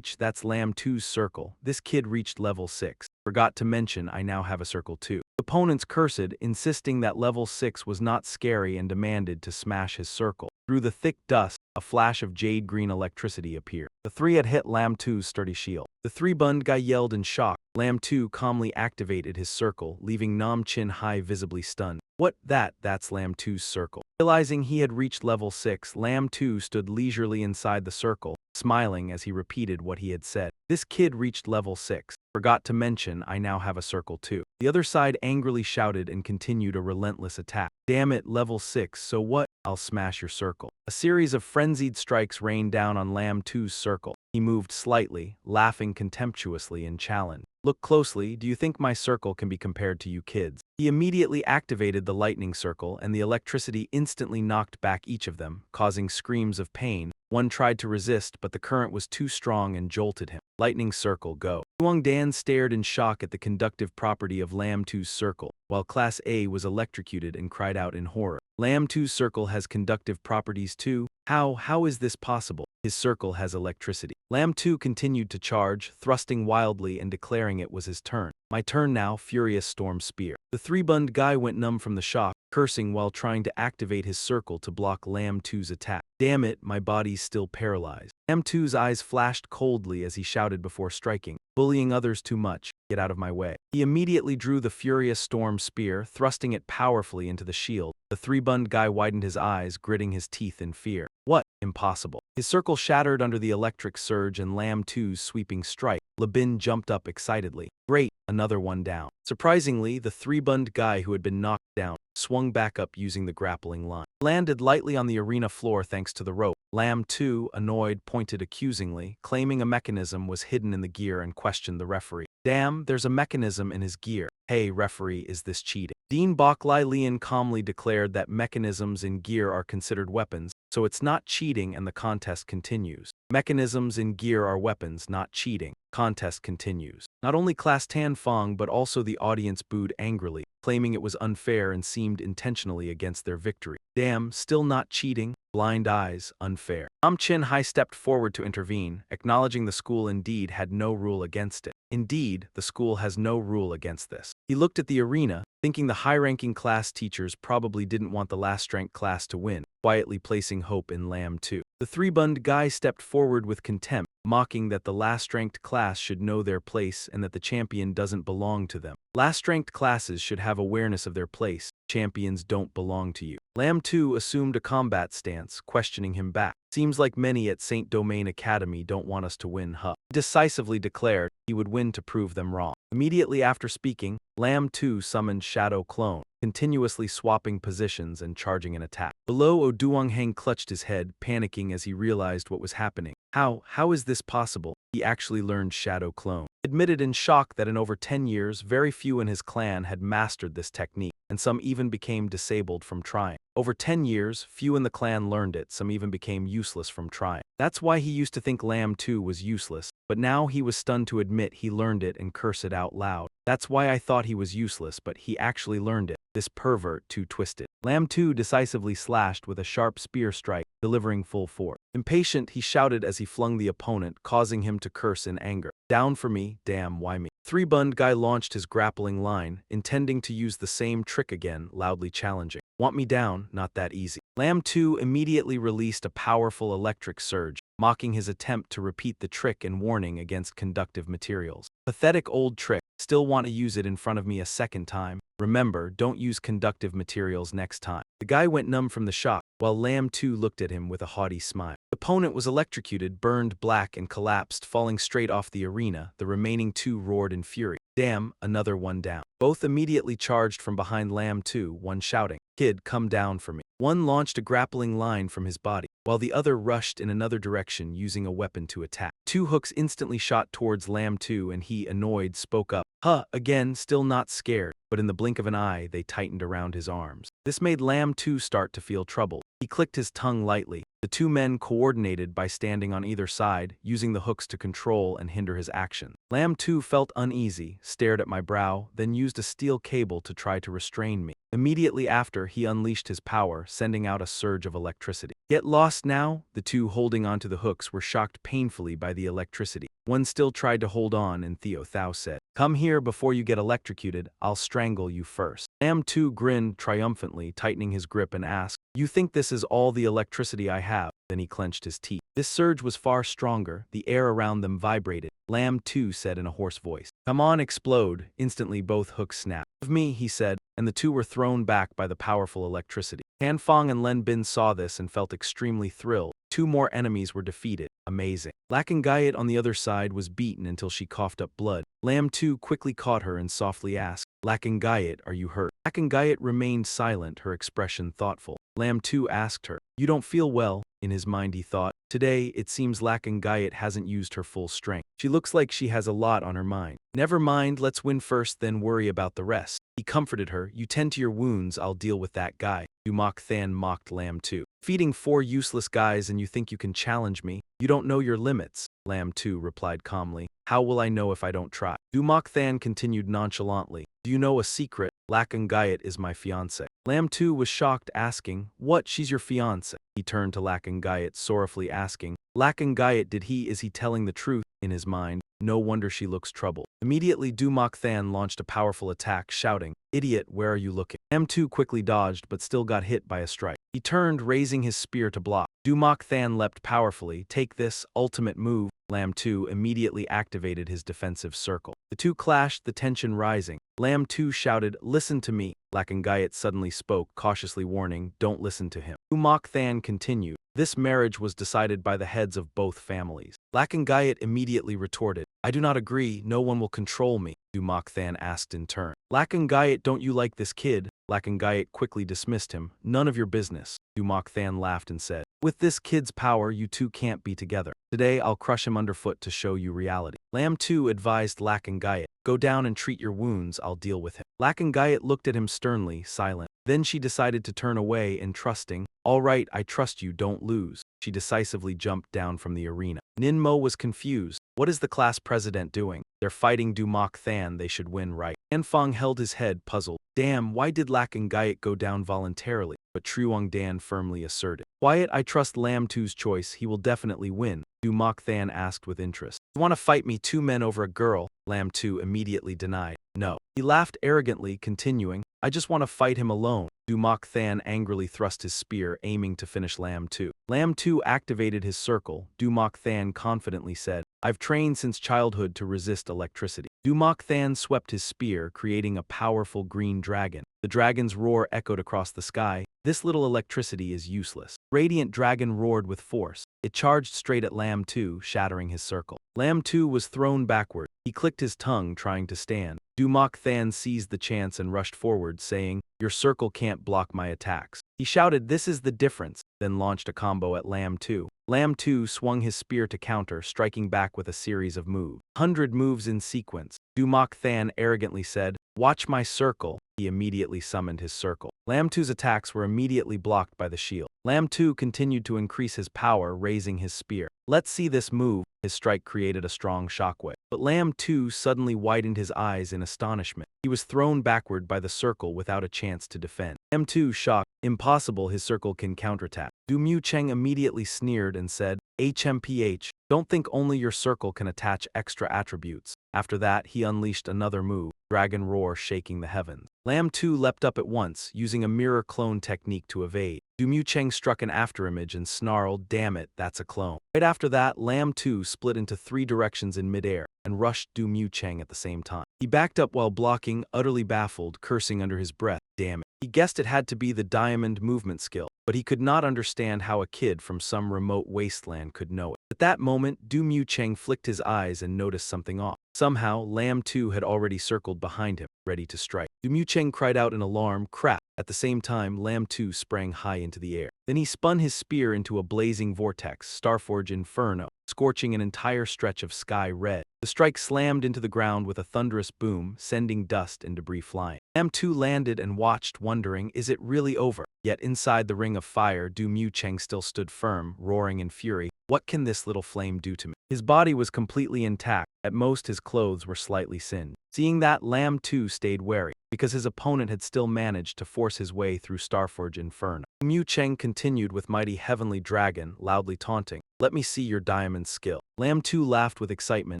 That's Lam 2's circle. This kid reached level 6. Forgot to mention I now have a circle too." Opponents cursed, insisting that level 6 was not scary and demanded to smash his circle. Through the thick dust, a flash of jade-green electricity appeared. The three had hit Lam 2's sturdy shield. The three-bund guy yelled in shock. Lam 2 calmly activated his circle, leaving Nam Chin Hai visibly stunned. "What? That's Lam 2's circle." Realizing he had reached level 6, Lam 2 stood leisurely inside the circle, smiling as he repeated what he had said. "This kid reached level 6. Forgot to mention I now have a circle too." The other side angrily shouted and continued a relentless attack. "Damn it, level 6, so what? I'll smash your circle." A series of frenzied strikes rained down on Lam 2's circle. He moved slightly, laughing contemptuously and challenged. "Look closely, do you think my circle can be compared to you kids?" He immediately activated the lightning circle and the electricity instantly knocked back each of them, causing screams of pain. One tried to resist, but the current was too strong and jolted him. "Lightning circle, go." Truong Dan stared in shock at the conductive property of Lam 2's circle, while Class A was electrocuted and cried out in horror. "Lam 2's circle has conductive properties too? How is this possible? His circle has electricity." Lam 2 continued to charge, thrusting wildly and declaring it was his turn. "My turn now, Furious Storm Spear." The three-bund guy went numb from the shock, cursing while trying to activate his circle to block Lam 2's attack. "Damn it, my body's still paralyzed." Lam 2's eyes flashed coldly as he shouted before striking. "Bullying others too much. Get out of my way." He immediately drew the Furious Storm Spear, thrusting it powerfully into the shield. The three-bund guy widened his eyes, gritting his teeth in fear. "What? Impossible." His circle shattered under the electric surge and Lam 2's sweeping strike. Labin jumped up excitedly. "Great, another one down." Surprisingly, the three-bund guy who had been knocked down swung back up using the grappling line. He landed lightly on the arena floor thanks to the rope. Lam 2, annoyed, pointed accusingly, claiming a mechanism was hidden in the gear and questioned the referee. "Damn, there's a mechanism in his gear. Hey, referee, is this cheating?" Dean Baklai Lynn calmly declared that mechanisms in gear are considered weapons, so it's not cheating and the contest continues. "Mechanisms in gear are weapons, not cheating." Contest continues. Not only Class Tan Fong but also the audience booed angrily, claiming it was unfair and seemed intentionally against their victory. "Damn, still not cheating? Blind eyes, unfair." Nam Chin Hai stepped forward to intervene, acknowledging the school indeed had no rule against it. Indeed, the school has no rule against this. He looked at the arena, thinking the high-ranking class teachers probably didn't want the last-ranked class to win, quietly placing hope in Lam 2. The three-bund guy stepped forward with contempt, mocking that the last-ranked class should know their place and that the champion doesn't belong to them. Last-ranked classes should have awareness of their place. Champions don't belong to you. Lam 2 assumed a combat stance, questioning him back. "Seems like many at St. Domain Academy don't want us to win, huh?" He decisively declared he would win to prove them wrong. Immediately after speaking, Lam 2 summoned Shadow Clone. continuously swapping positions and charging an attack. Below, Oduangheng clutched his head, panicking as he realized what was happening. How is this possible? He actually learned Shadow Clone. Admitted in shock that in over 10 years, very few in his clan had mastered this technique, and some even became disabled from trying. Over 10 years, few in the clan learned it, some even became useless from trying. That's why he used to think Lamb 2 was useless, but now he was stunned to admit he learned it and curse it out loud. That's why I thought he was useless, but he actually learned it. This pervert too twisted. Lamb 2 decisively slashed with a sharp spear strike, delivering full force. Impatient, he shouted as he flung the opponent, causing him to curse in anger. Down for me, damn, why me? Three-Bund Guy launched his grappling line, intending to use the same trick again, loudly challenging. Want me down? Not that easy. Lamb 2 immediately released a powerful electric surge, mocking his attempt to repeat the trick and warning against conductive materials. Pathetic old trick. Still want to use it in front of me a second time? Remember, don't use conductive materials next time. The guy went numb from the shock, while Lamb 2 looked at him with a haughty smile. The opponent was electrocuted, burned black, and collapsed, falling straight off the arena. The remaining two roared in fury. Damn, another one down. Both immediately charged from behind Lamb 2, one shouting, "Kid, come down for me." One launched a grappling line from his body, while the other rushed in another direction using a weapon to attack. Two hooks instantly shot towards Lamb 2 and he, annoyed, spoke up. Huh, again, still not scared, but in the blink of an eye, they tightened around his arms. This made Lamb 2 start to feel troubled. He clicked his tongue lightly. The two men coordinated by standing on either side, using the hooks to control and hinder his action. Lamb 2 felt uneasy, stared at my brow, then used a steel cable to try to restrain me. Immediately after, he unleashed his power, sending out a surge of electricity. Get lost now? The two holding onto the hooks were shocked painfully by the electricity. One still tried to hold on, and Theo Thou said, "Come here before you get electrocuted, I'll strangle you first." Lamb 2 grinned triumphantly, tightening his grip and asked, "You think this is all the electricity I have?" Then he clenched his teeth. This surge was far stronger, the air around them vibrated. Lamb 2 said in a hoarse voice, "Come on, explode." Instantly both hooks snapped. "Of me," he said, and the two were thrown back by the powerful electricity. Han Fong and Len Bin saw this and felt extremely thrilled. Two more enemies were defeated. Amazing. Lakangayat on the other side was beaten until she coughed up blood. Lamb 2 quickly caught her and softly asked, "Lakangayat, are you hurt?" Lakangayat remained silent, her expression thoughtful. Lamb 2 asked her, "You don't feel well?" In his mind he thought, "Today, it seems Lakangayat hasn't used her full strength. She looks like she has a lot on her mind. Never mind, let's win first, then worry about the rest." He comforted her, "You tend to your wounds, I'll deal with that guy." Dumak Than mocked Lamb 2. "Feeding 4 useless guys and you think you can challenge me? You don't know your limits." Lamb 2 replied calmly, "How will I know if I don't try?" Dumak Than continued nonchalantly, "Do you know a secret? Lakangayat is my fiancé." Lamb 2 was shocked, asking, "What, she's your fiancé?" He turned to Lakangayat, sorrowfully asking, "Lakangayat, is he telling the truth?" In his mind, no wonder she looks troubled. Immediately Dumak Than launched a powerful attack, shouting, "Idiot, where are you looking?" Lamb 2 quickly dodged but still got hit by a strike. He turned, raising his spear to block. Dumak Than leapt powerfully. "Take this, ultimate move." Lamb 2 immediately activated his defensive circle. The two clashed, the tension rising. Lamb 2 shouted, "Listen to me." Lakangayat suddenly spoke, cautiously warning, "Don't listen to him." Dumak Than continued, "This marriage was decided by the heads of both families." Lakangayat immediately retorted, "I do not agree, no one will control me." Dumak Than asked in turn, "Lakangayat, don't you like this kid?" Lakangayat quickly dismissed him, "None of your business." Dumak Than laughed and said, "With this kid's power, you two can't be together. Today I'll crush him underfoot to show you reality." Lamb 2 advised Lakangayat, "Go down and treat your wounds, I'll deal with him." Lakangayat looked at him sternly, silent. Then she decided to turn away and trusting, "All right, I trust you, don't lose." She decisively jumped down from the arena. Ninmo was confused. What is the class president doing? They're fighting Dumak Than, they should win, right? Anfang held his head, puzzled. Damn, why did Lakangayat go down voluntarily? But Truong Dan firmly asserted, "Quiet, I trust Lamb 2's choice, he will definitely win." Dumak Than asked with interest, "You want to fight me 2 men over a girl?" Lamb 2 immediately denied, "No." He laughed arrogantly, continuing, "I just want to fight him alone." Dumak Than angrily thrust his spear, aiming to finish Lamb 2. Lamb 2 activated his circle. Dumak Than confidently said, "I've trained since childhood to resist electricity." Dumak Than swept his spear, creating a powerful green dragon. The dragon's roar echoed across the sky. "This little electricity is useless." Radiant Dragon roared with force. It charged straight at Lam 2, shattering his circle. Lam 2 was thrown backward. He clicked his tongue, trying to stand. Dumak Than seized the chance and rushed forward, saying, "Your circle can't block my attacks." He shouted, "This is the difference," then launched a combo at Lam 2. Lam 2 swung his spear to counter, striking back with a series of moves. 100 moves in sequence. Dumak Than arrogantly said, "Watch my circle." He immediately summoned his circle. Lam 2's attacks were immediately blocked by the shield. Lam 2 continued to increase his power, raising his spear. "Let's see this move." His strike created a strong shockwave. But Lam 2 suddenly widened his eyes in astonishment. He was thrown backward by the circle without a chance to defend. Lam 2 shocked. "Impossible, his circle can counterattack." Du Mu Cheng immediately sneered and said, "HMPH, don't think only your circle can attach extra attributes." After that, he unleashed another move, Dragon Roar, shaking the heavens. Lam 2 leapt up at once, using a mirror clone technique to evade. Du Mu Cheng struck an afterimage and snarled, "Damn it, that's a clone." Right after that, Lam 2 split into 3 directions in midair and rushed Du Mu Cheng at the same time. He backed up while blocking, utterly baffled, cursing under his breath, "Damn it." He guessed it had to be the diamond movement skill, but he could not understand how a kid from some remote wasteland could know it. At that moment, Du Mu Cheng flicked his eyes and noticed something off. Somehow, Lam 2 had already circled behind him, ready to strike. Du Mu Cheng cried out in alarm, "Crap!" At the same time, Lam 2 sprang high into the air. Then he spun his spear into a blazing vortex, Starforge Inferno, scorching an entire stretch of sky red. The strike slammed into the ground with a thunderous boom, sending dust and debris flying. Lam 2 landed and watched, wondering, is it really over? Yet inside the ring of fire, Du Mu Cheng still stood firm, roaring in fury. "What can this little flame do to me?" His body was completely intact. At most, his clothes were slightly singed. Seeing that, Lam 2 stayed wary, because his opponent had still managed to force his way through Starforge Inferno. Mu Cheng continued with Mighty Heavenly Dragon, loudly taunting, "Let me see your diamond skill." Lam 2 laughed with excitement.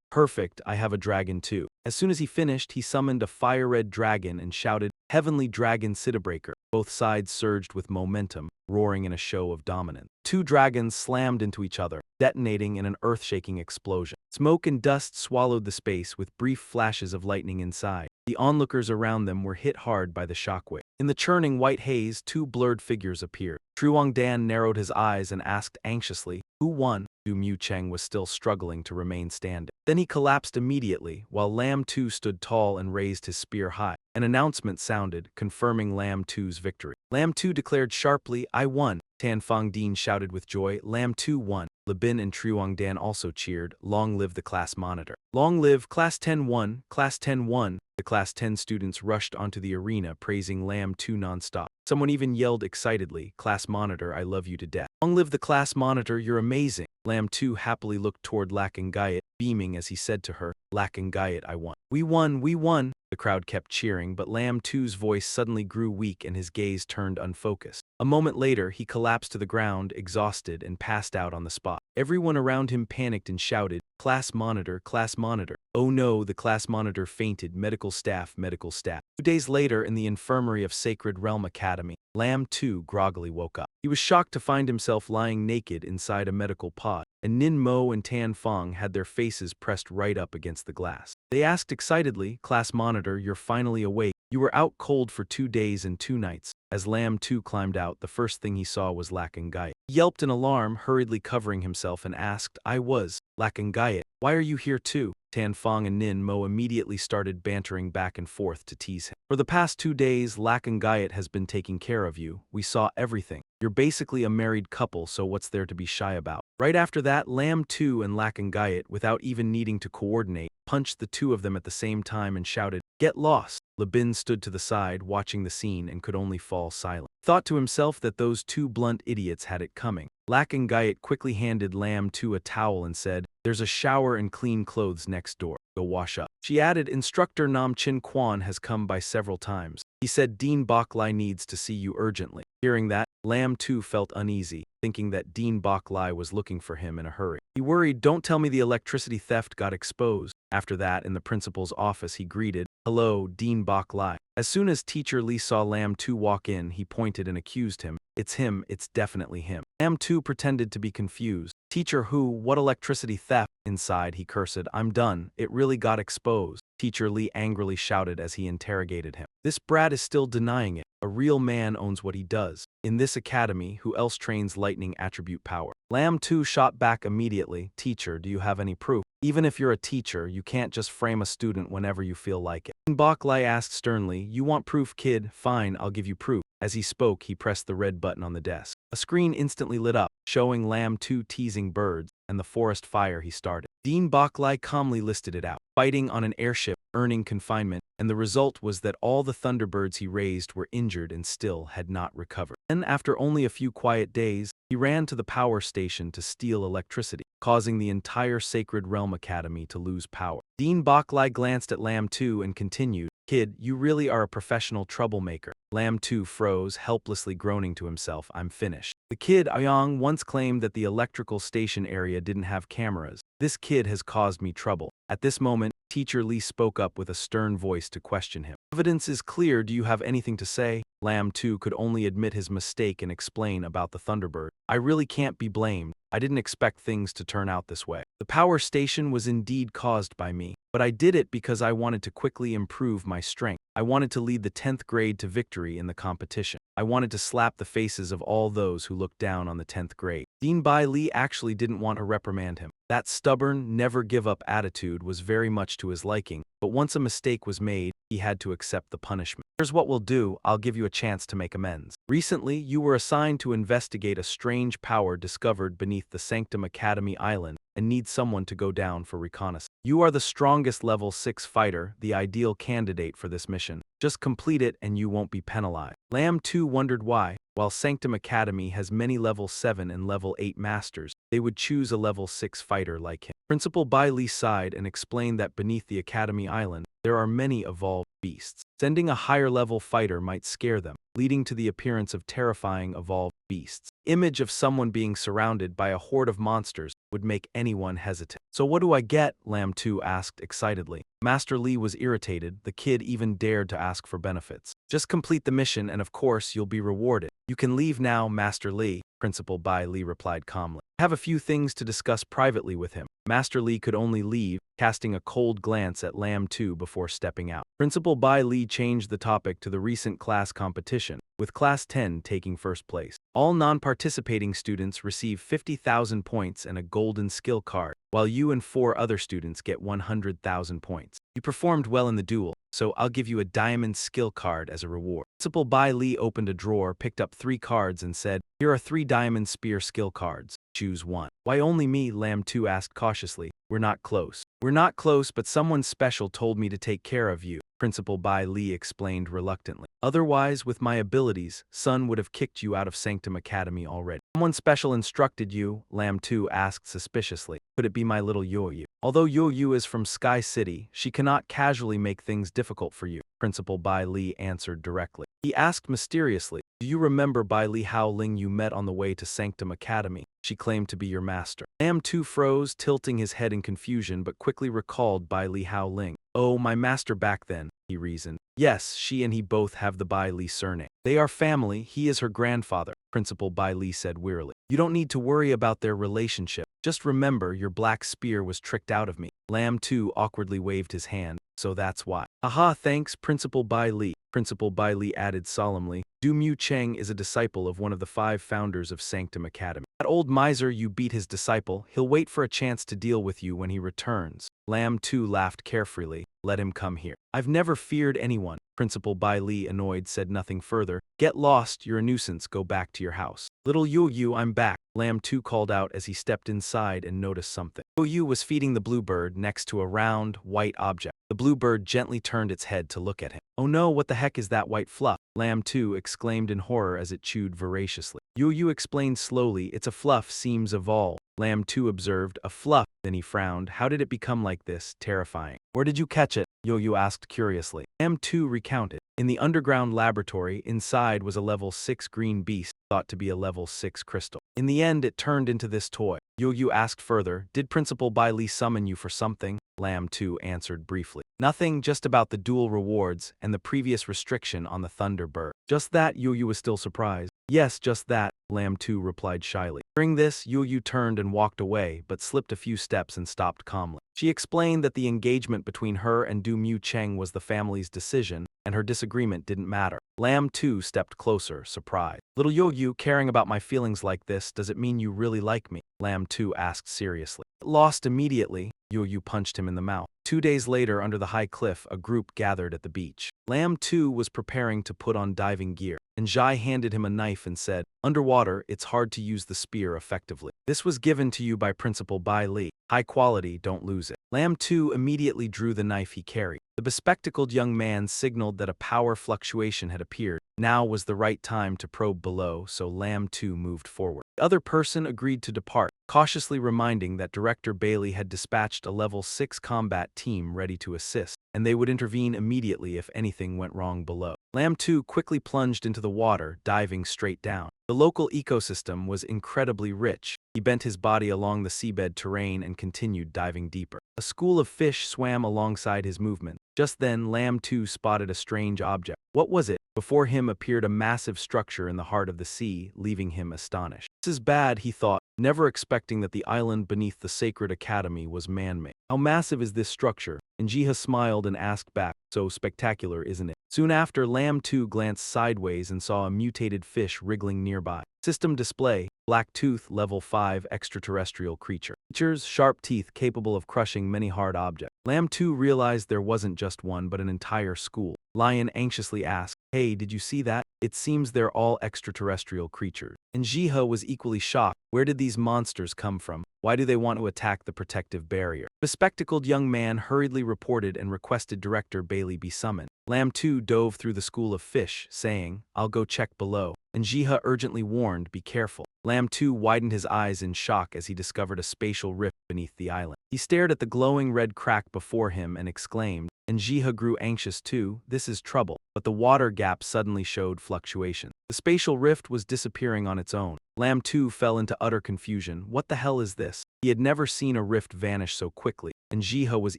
"Perfect, I have a dragon too." As soon as he finished, he summoned a fire-red dragon and shouted, "Heavenly Dragon Citabreaker." Both sides surged with momentum, roaring in a show of dominance. 2 dragons slammed into each other, detonating in an earth-shaking explosion. Smoke and dust swallowed the space with brief flashes of lightning inside. The onlookers around them were hit hard by the shockwave. In the churning white haze, 2 blurred figures appeared. Truongdan narrowed his eyes and asked anxiously, "Who won?" Du Mu Cheng was still struggling to remain standing. Then he collapsed immediately, while Lam 2 stood tall and raised his spear high. An announcement sounded, confirming Lam 2's victory. Lam 2 declared sharply, "I won." Tan Fong Din shouted with joy, "Lam 2 won." Lynn and Truongdan also cheered, "Long live the class monitor." "Long live Class 10-1, Class 10-1. The Class 10 students rushed onto the arena praising Lam 2 nonstop. Someone even yelled excitedly, "Class monitor, I love you to death." "Long live the class monitor, you're amazing." Lam 2 happily looked toward Lakangayat, beaming as he said to her, "Lakangayat, I won." We won, we won." The crowd kept cheering, but Lam 2's voice suddenly grew weak and his gaze turned unfocused. A moment later, he collapsed to the ground, exhausted, and passed out on the spot. Everyone around him panicked and shouted, "Class monitor, class monitor." Oh no, the class monitor fainted. Medical staff, medical staff. 2 days later, in the infirmary of Sacred Realm Academy, Lam 2 groggily woke up. He was shocked to find himself lying naked inside a medical pod, and Nin Mo and Tan Fong had their faces pressed right up against the glass. They asked excitedly, "Class monitor, you're finally awake. You were out cold for 2 days and 2 nights. As Lam 2 climbed out, the first thing he saw was Lakangayat. He yelped in alarm, hurriedly covering himself, and asked, "I was Lakangayat. Why are you here too?" Tan Fong and Nin Mo immediately started bantering back and forth to tease him. "For the past 2 days, Lakangayat has been taking care of you. We saw everything. You're basically a married couple, so what's there to be shy about?" Right after that, Lam 2 and Lakangayat, without even needing to coordinate, punched the 2 of them at the same time and shouted, "Get lost!" Lynn stood to the side, watching the scene, and could only fall silent. Thought to himself that those 2 blunt idiots had it coming. Lakangayat quickly handed Lam 2 a towel and said, "There's a shower and clean clothes next door. Go wash up." She added, "Instructor Nam Chin Kwan has come by several times. He said Dean Baklai needs to see you urgently." Hearing that, Lam 2 felt uneasy, thinking that Dean Baklai was looking for him in a hurry. He worried, "Don't tell me the electricity theft got exposed." After that, in the principal's office, he greeted, "Hello, Dean Baklai." As soon as Teacher Lee saw Lam 2 walk in, he pointed and accused him, "It's him, it's definitely him." Lam 2 pretended to be confused. "Teacher who? What electricity theft?" Inside, he cursed, "I'm done, it really got exposed." Teacher Lee angrily shouted as he interrogated him. This brat is still denying it. A real man owns what he does. In this academy, who else trains lightning attribute power? Lam 2 shot back immediately. Teacher, do you have any proof? Even if you're a teacher, you can't just frame a student whenever you feel like it. Bok Lai asked sternly, you want proof, kid? Fine, I'll give you proof. As he spoke, he pressed the red button on the desk. A screen instantly lit up, showing Lam 2 teasing birds and the forest fire he started. Dean Bok Lai calmly listed it out. Fighting on an airship, earning confinement, and the result was that all the Thunderbirds he raised were injured and still had not recovered. Then, after only a few quiet days, he ran to the power station to steal electricity, causing the entire Sacred Realm Academy to lose power. Dean Bok Lai glanced at Lam 2 and continued, Kid, you really are a professional troublemaker. Lam 2 froze, helplessly groaning to himself, I'm finished. The kid, Ayong, once claimed that the electrical station area didn't have cameras. This kid has caused me trouble. At this moment, Teacher Lee spoke up with a stern voice to question him. Evidence is clear, do you have anything to say? Lam 2 could only admit his mistake and explain about the Thunderbird. I really can't be blamed. I didn't expect things to turn out this way. The power station was indeed caused by me, but I did it because I wanted to quickly improve my strength. I wanted to lead the 10th grade to victory in the competition. I wanted to slap the faces of all those who looked down on the 10th grade. Dean Bai Li actually didn't want to reprimand him. That stubborn, never-give-up attitude was very much to his liking, but once a mistake was made, he had to accept the punishment. Here's what we'll do, I'll give you a chance to make amends. Recently, you were assigned to investigate a strange power discovered beneath the Sanctum Academy Island and need someone to go down for reconnaissance. You are the strongest level 6 fighter, the ideal candidate for this mission. Just complete it and you won't be penalized. Lam 2 wondered why. While Sanctum Academy has many level 7 and level 8 masters, they would choose a level 6 fighter like him. Principal Bai Li sighed and explained that beneath the Academy Island, there are many evolved beasts. Sending a higher level fighter might scare them, leading to the appearance of terrifying evolved beasts. Image of someone being surrounded by a horde of monsters would make anyone hesitant. So what do I get? Lam 2 asked excitedly. Master Li was irritated. The kid even dared to ask for benefits. Just complete the mission and of course you'll be rewarded. You can leave now, Master Li, Principal Bai Li replied calmly. I have a few things to discuss privately with him. Master Li could only leave, casting a cold glance at Lam 2 before stepping out. Principal Bai Li changed the topic to the recent class competition, with Class 10 taking first place. All non-participating students receive 50,000 points and a golden skill card, while you and 4 other students get 100,000 points. You performed well in the duel, so I'll give you a diamond skill card as a reward. Principal Bai Li opened a drawer, picked up 3 cards and said, here are 3 diamond spear skill cards. Choose one. Why only me? Lam 2 asked cautiously. We're not close. We're not close, but someone special told me to take care of you, Principal Bai Li explained reluctantly. Otherwise, with my abilities, Sun would have kicked you out of Sanctum Academy already. Someone special instructed you? Lam 2 asked suspiciously. Could it be my little Yo-Yu? Although Yo-Yu is from Sky City, she cannot casually make things difficult for you, Principal Bai Li answered directly. He asked mysteriously, do you remember Bai Li Hao Ling you met on the way to Sanctum Academy? She claimed to be your master. Lam 2 froze, tilting his head in confusion, but quickly recalled Bai Li Hao Ling. Oh, my master back then, he reasoned. Yes, she and he both have the Bai Li surname. They are family, he is her grandfather, Principal Bai Li said wearily. You don't need to worry about their relationship. Just remember your black spear was tricked out of me. Lam 2 awkwardly waved his hand. So that's why. Aha, thanks, Principal Bai Li. Principal Bai Li added solemnly. Du Mu Cheng is a disciple of one of the 5 founders of Sanctum Academy. That old miser, you beat his disciple. He'll wait for a chance to deal with you when he returns. Lam 2 laughed carefreely. Let him come here. I've never feared anyone. Principal Bai Li, annoyed, said nothing further. Get lost, you're a nuisance, go back to your house. Little Yo-Yu, I'm back, Lam 2 called out as he stepped inside and noticed something. Yo-Yu was feeding the bluebird next to a round, white object. The bluebird gently turned its head to look at him. Oh no, what the heck is that white fluff? Lam 2 exclaimed in horror as it chewed voraciously. Yo-Yu explained slowly, it's a fluff, seems evolved. Lam 2 observed, a fluff, then he frowned. How did it become like this? Terrifying. Where did you catch it? Yo-Yu asked curiously. Lam 2 recounted. In the underground laboratory, inside was a level 6 green beast, thought to be a level 6 crystal. In the end, it turned into this toy. Yo-Yu asked further, did Principal Bai Li summon you for something? Lam 2 answered briefly. Nothing, just about the duel rewards and the previous restriction on the Thunderbird. Just that? Yo-Yu was still surprised. Yes, just that. Lamb 2 replied shyly. Hearing this, Yu turned and walked away, but slipped a few steps and stopped calmly. She explained that the engagement between her and Du Mu Cheng was the family's decision, and her disagreement didn't matter. Lamb 2 stepped closer, surprised. Little Yu, caring about my feelings like this, does it mean you really like me? Lamb 2 asked seriously. Lost immediately, Yu punched him in the mouth. 2 days later, under the high cliff, a group gathered at the beach. Lamb 2 was preparing to put on diving gear, and Zhai handed him a knife and said, "Underwater, it's hard to use the spear effectively. This was given to you by Principal Bai Li. High quality, don't lose it." Lamb 2 immediately drew the knife he carried. The bespectacled young man signaled that a power fluctuation had appeared. Now was the right time to probe below, so Lamb 2 moved forward. The other person agreed to depart, cautiously reminding that Director Bailey had dispatched a level 6 combat team ready to assist, and they would intervene immediately if anything went wrong below. Lamb 2 quickly plunged into the water, diving straight down. The local ecosystem was incredibly rich. He bent his body along the seabed terrain and continued diving deeper. A school of fish swam alongside his movement. Just then, Lamb 2 spotted a strange object. What was it? Before him appeared a massive structure in the heart of the sea, leaving him astonished. This is bad, he thought, never expecting that the island beneath the sacred academy was man-made. How massive is this structure? And Jiha smiled and asked back, so spectacular, isn't it? Soon after, Lamb 2 glanced sideways and saw a mutated fish wriggling nearby. System display, black tooth, level 5 extraterrestrial creature. Features, sharp teeth capable of crushing many hard objects. Lamb 2 realized there wasn't just one but an entire school. Lion anxiously asked, "Hey, did you see that? It seems they're all extraterrestrial creatures." And Jiha was equally shocked. Where did these monsters come from? Why do they want to attack the protective barrier? The bespectacled young man hurriedly reported and requested Director Bailey be summoned. Lamb 2 dove through the school of fish, saying, "I'll go check below." And Jiha urgently warned, "Be careful." Lamb 2 widened his eyes in shock as he discovered a spatial rift beneath the island. He stared at the glowing red crack before him and exclaimed, and Jiha grew anxious too, "This is trouble." But the water gap suddenly showed fluctuation. The spatial rift was disappearing on its own. Lamb 2 fell into utter confusion. What the hell is this? He had never seen a rift vanish so quickly, and Jiha was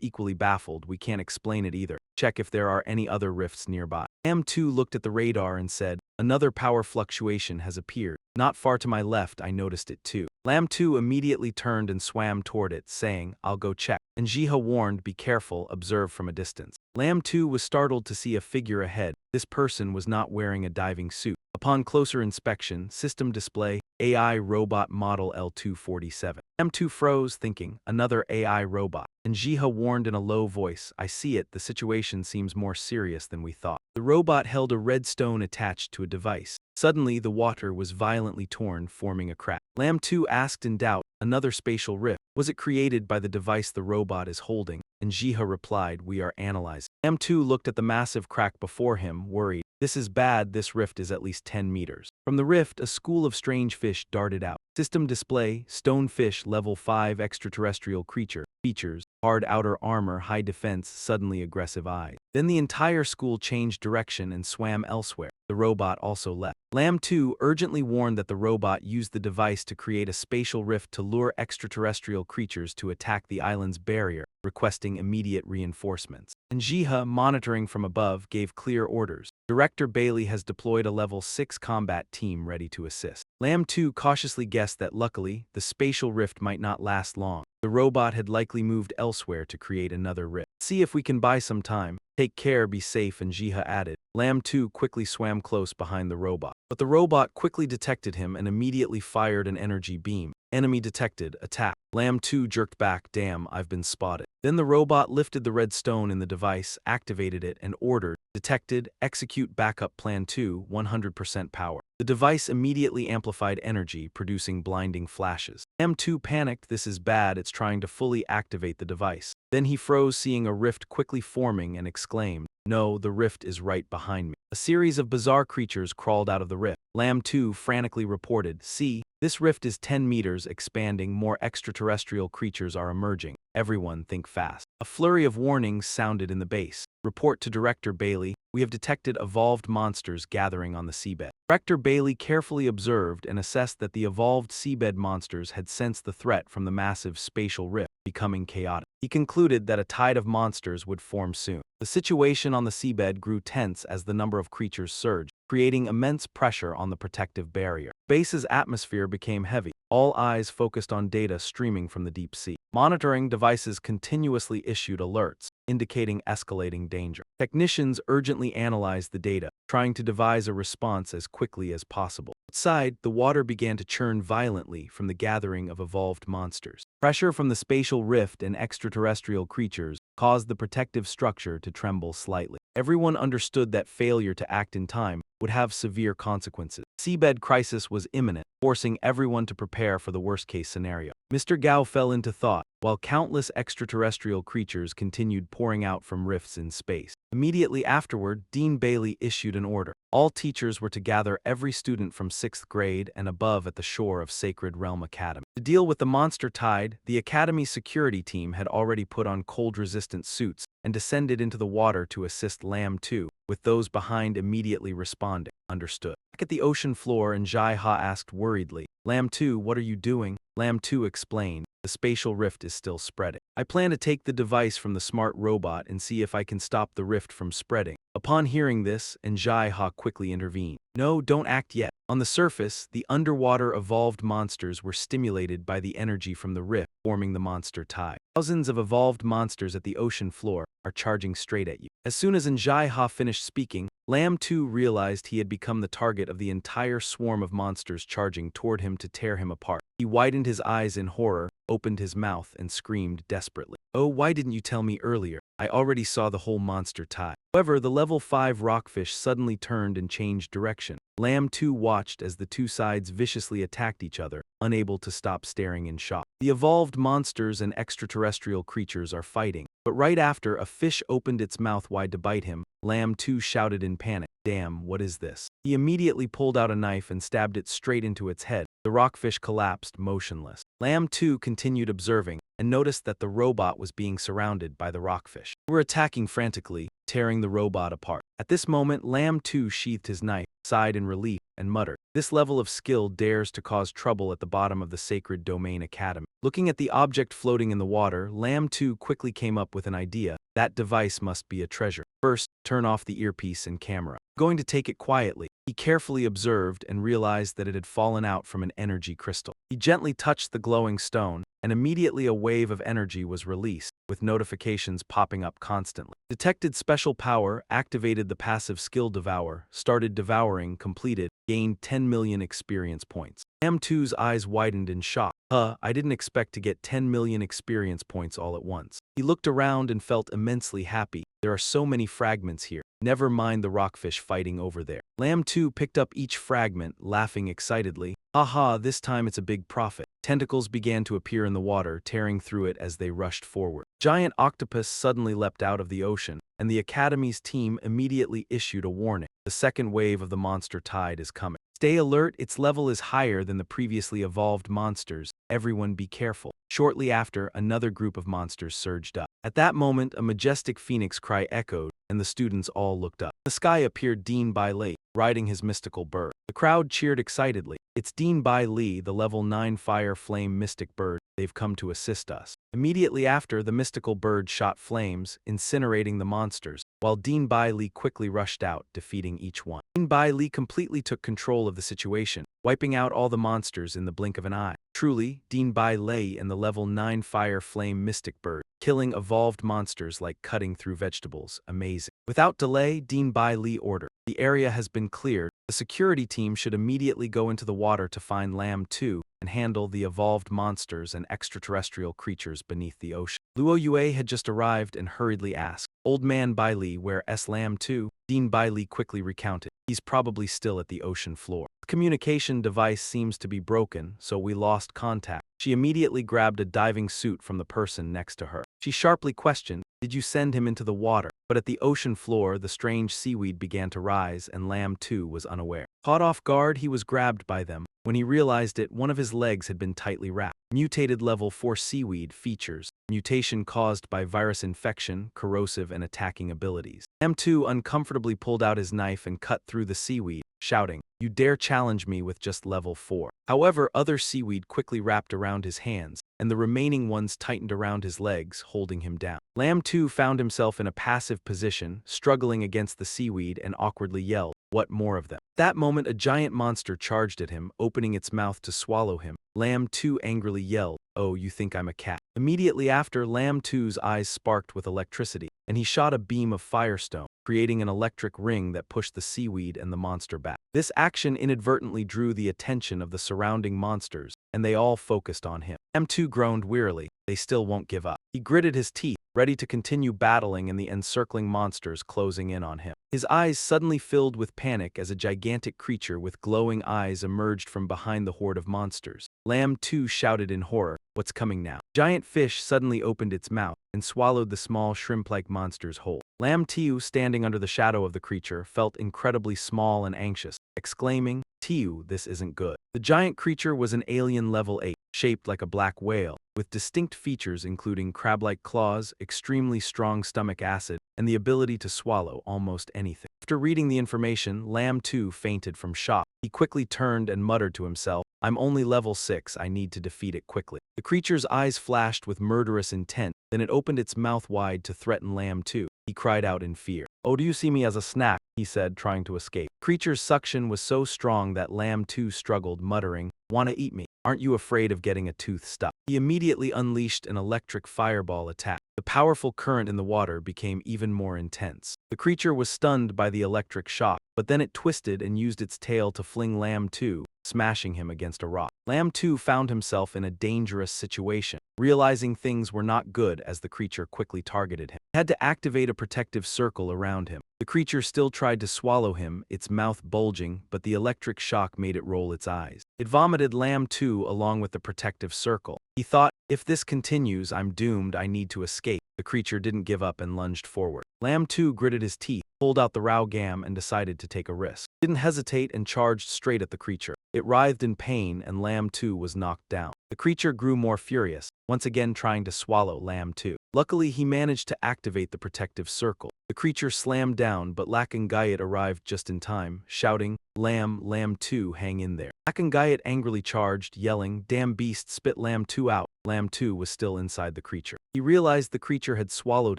equally baffled. "We can't explain it either. Check if there are any other rifts nearby." Lamb 2 looked at the radar and said, "Another power fluctuation has appeared. Not far to my left, I noticed it too." Lamb 2 immediately turned and swam toward it, saying, "I'll go check." And Jiha warned, "Be careful, observe from a distance." Lamb 2 was startled to see a figure ahead. This person was not wearing a diving suit. Upon closer inspection, system display, AI robot model L247. Lamb 2 froze, thinking, another AI robot. And Jiha warned in a low voice, "I see it, the situation seems more serious than we thought." The robot held a red stone attached to a device. Suddenly, the water was violently torn, forming a crack. Lamb 2 asked in doubt, "Another spatial rift? Was it created by the device the robot is holding?" And Jiha replied, "We are analyzing." Lamb 2 looked at the massive crack before him, worried. "This is bad, this rift is at least 10 meters." From the rift, a school of strange fish darted out. System display, stonefish, level 5 extraterrestrial creature. Features, hard outer armor, high defense, suddenly aggressive eyes. Then the entire school changed direction and swam elsewhere. The robot also left. Lamb 2 urgently warned that the robot used the device to create a spatial rift to lure extraterrestrial creatures to attack the island's barrier, requesting immediate reinforcements. And Jiha, monitoring from above, gave clear orders. Director Bailey has deployed a level 6 combat team ready to assist. Lamb 2 cautiously guessed that luckily, the spatial rift might not last long. The robot had likely moved elsewhere to create another rift. "See if we can buy some time. Take care, be safe," and Jiha added. Lamb 2 quickly swam close behind the robot. But the robot quickly detected him and immediately fired an energy beam. Enemy detected, attack. Lamb 2 jerked back, "Damn, I've been spotted." Then the robot lifted the red stone in the device, activated it, and ordered, "Detected, execute backup plan 2, 100% power." The device immediately amplified energy, producing blinding flashes. Lamb 2 panicked, "This is bad, it's trying to fully activate the device." Then he froze, seeing a rift quickly forming, and exclaimed, "No, the rift is right behind me." A series of bizarre creatures crawled out of the rift. Lamb 2 frantically reported, "See, this rift is 10 meters expanding, more extraterrestrial creatures are emerging. Everyone think fast." A flurry of warnings sounded in the base. "Report to Director Bailey, we have detected evolved monsters gathering on the seabed." Director Bailey carefully observed and assessed that the evolved seabed monsters had sensed the threat from the massive spatial rift, becoming chaotic. He concluded that a tide of monsters would form soon. The situation on the seabed grew tense as the number of creatures surged, creating immense pressure on the protective barrier. Base's atmosphere became heavy. All eyes focused on data streaming from the deep sea. Monitoring devices continuously issued alerts, indicating escalating danger. Technicians urgently analyzed the data, trying to devise a response as quickly as possible. Outside, the water began to churn violently from the gathering of evolved monsters. Pressure from the spatial rift and extraterrestrial creatures caused the protective structure to tremble slightly. Everyone understood that failure to act in time would have severe consequences. Seabed crisis was imminent, forcing everyone to prepare for the worst-case scenario. Mr. Gao fell into thought, while countless extraterrestrial creatures continued pouring out from rifts in space. Immediately afterward, Dean Bailey issued an order. All teachers were to gather every student from 6th grade and above at the shore of Sacred Realm Academy. To deal with the monster tide, the Academy's security team had already put on cold-resistant suits and descended into the water to assist Lam 2, with those behind immediately responding. Understood. Back at the ocean floor, and Jai Ha asked worriedly, Lam 2, what are you doing? Lam 2 explained, the spatial rift is still spreading. I plan to take the device from the smart robot and see if I can stop the rift from spreading. Upon hearing this, Jai Ha quickly intervened. No, don't act yet. On the surface, the underwater evolved monsters were stimulated by the energy from the rift, forming the monster tide. Thousands of evolved monsters at the ocean floor are charging straight at you. As soon as Jai Ha finished speaking, Lam 2 realized he had become the target of the entire swarm of monsters charging toward him to tear him apart. He widened his eyes in horror, opened his mouth, and screamed desperately. Oh, why didn't you tell me earlier? I already saw the whole monster tide. However, the level 5 rockfish suddenly turned and changed direction. Lam 2 watched as the two sides viciously attacked each other, unable to stop staring in shock. The evolved monsters and extraterrestrial creatures are fighting, but right after a fish opened its mouth wide to bite him, Lam 2 shouted in panic, "Damn, what is this?" He immediately pulled out a knife and stabbed it straight into its head. The rockfish collapsed, motionless. Lam 2 continued observing, and noticed that the robot was being surrounded by the rockfish. They were attacking frantically, tearing the robot apart. At this moment, Lam 2 sheathed his knife, sighed in relief, and muttered, "This level of skill dares to cause trouble at the bottom of the Sacred Domain Academy." Looking at the object floating in the water, Lam 2 quickly came up with an idea. That device must be a treasure. First, turn off the earpiece and camera. Going to take it quietly. He carefully observed and realized that it had fallen out from an energy crystal. He gently touched the glowing stone, and immediately a wave of energy was released, with notifications popping up constantly. Detected special power, activated the passive skill devour, started devouring, completed, gained 10 million experience points. Lam 2's eyes widened in shock. I didn't expect to get 10 million experience points all at once. He looked around and felt immensely happy. There are so many fragments here. Never mind the rockfish fighting over there. Lam 2 picked up each fragment, laughing excitedly. Haha, this time it's a big profit. Tentacles began to appear in the water, tearing through it as they rushed forward. Giant octopus suddenly leapt out of the ocean, and the Academy's team immediately issued a warning. The second wave of the monster tide is coming. Stay alert, its level is higher than the previously evolved monsters. Everyone be careful. Shortly after, another group of monsters surged up. At that moment, a majestic phoenix cry echoed, and the students all looked up. In the sky appeared Dean Bai Lei, riding his mystical bird. The crowd cheered excitedly. It's Dean Bai Li, the level 9 fire flame mystic bird. They've come to assist us. Immediately after, the mystical bird shot flames, incinerating the monsters, while Dean Bai Li quickly rushed out, defeating each one. Dean Bai Li completely took control of the situation, wiping out all the monsters in the blink of an eye. Truly, Dean Bai Lei and the level 9 fire flame mystic bird, killing evolved monsters like cutting through vegetables. Amazing. Without delay, Dean Bai Li ordered. The area has been cleared. The security team should immediately go into the water to find Lam 2 and handle the evolved monsters and extraterrestrial creatures beneath the ocean. Luo Yue had just arrived and hurriedly asked, "Old man Bai Li, where is Lam 2? Dean Bai Li quickly recounted, "He's probably still at the ocean floor. The communication device seems to be broken, so we lost contact." She immediately grabbed a diving suit from the person next to her. She sharply questioned, "Did you send him into the water?" But at the ocean floor, the strange seaweed began to rise, and Lam 2 was unaware. Caught off guard, he was grabbed by them. When he realized it, one of his legs had been tightly wrapped. Mutated level 4 seaweed features. Mutation caused by virus infection, corrosive and attacking abilities. Lam 2 uncomfortably pulled out his knife and cut through the seaweed, shouting, "You dare challenge me with just level 4. However, other seaweed quickly wrapped around his hands, and the remaining ones tightened around his legs, holding him down. Lamb 2 found himself in a passive position, struggling against the seaweed and awkwardly yelled, "What more of them?" That moment a giant monster charged at him, opening its mouth to swallow him. Lamb 2 angrily yelled, "Oh, you think I'm a cat?" Immediately after, Lamb 2's eyes sparked with electricity, and he shot a beam of firestone, creating an electric ring that pushed the seaweed and the monster back. This action inadvertently drew the attention of the surrounding monsters, and they all focused on him. Lamb 2 groaned wearily. They still won't give up. He gritted his teeth, ready to continue battling and the encircling monsters closing in on him. His eyes suddenly filled with panic as a gigantic creature with glowing eyes emerged from behind the horde of monsters. Lamb 2 shouted in horror, "What's coming now?" Giant fish suddenly opened its mouth and swallowed the small shrimp-like monsters whole. Lamb 2, standing under the shadow of the creature, felt incredibly small and anxious, exclaiming, "Tiu, this isn't good." The giant creature was an alien level 8, shaped like a black whale, with distinct features including crab-like claws, extremely strong stomach acid, and the ability to swallow almost anything. After reading the information, Lamb 2 fainted from shock. He quickly turned and muttered to himself, "I'm only level 6, I need to defeat it quickly." The creature's eyes flashed with murderous intent, then it opened its mouth wide to threaten Lamb 2. He cried out in fear. "Oh, do you see me as a snack?" he said, trying to escape. The creature's suction was so strong that Lamb 2 struggled, muttering, "Wanna eat me? Aren't you afraid of getting a tooth stuck?" He immediately unleashed an electric fireball attack. The powerful current in the water became even more intense. The creature was stunned by the electric shock, but then it twisted and used its tail to fling Lamb 2, smashing him against a rock. Lamb 2 found himself in a dangerous situation, realizing things were not good as the creature quickly targeted him. He had to activate a protective circle around him. The creature still tried to swallow him, its mouth bulging, but the electric shock made it roll its eyes. It vomited Lamb 2 along with the protective circle. He thought, "If this continues, I'm doomed, I need to escape." The creature didn't give up and lunged forward. Lamb 2 gritted his teeth, pulled out the Rao Gam and decided to take a risk. He didn't hesitate and charged straight at the creature. It writhed in pain and Lamb 2 was knocked down. The creature grew more furious, once again trying to swallow Lamb 2. Luckily, he managed to activate the protective circle. The creature slammed down, but Lakangayat arrived just in time, shouting, Lamb 2, hang in there." Lakangayat angrily charged, yelling, "Damn beast, spit Lamb 2 out." Lamb 2 was still inside the creature. He realized the creature had swallowed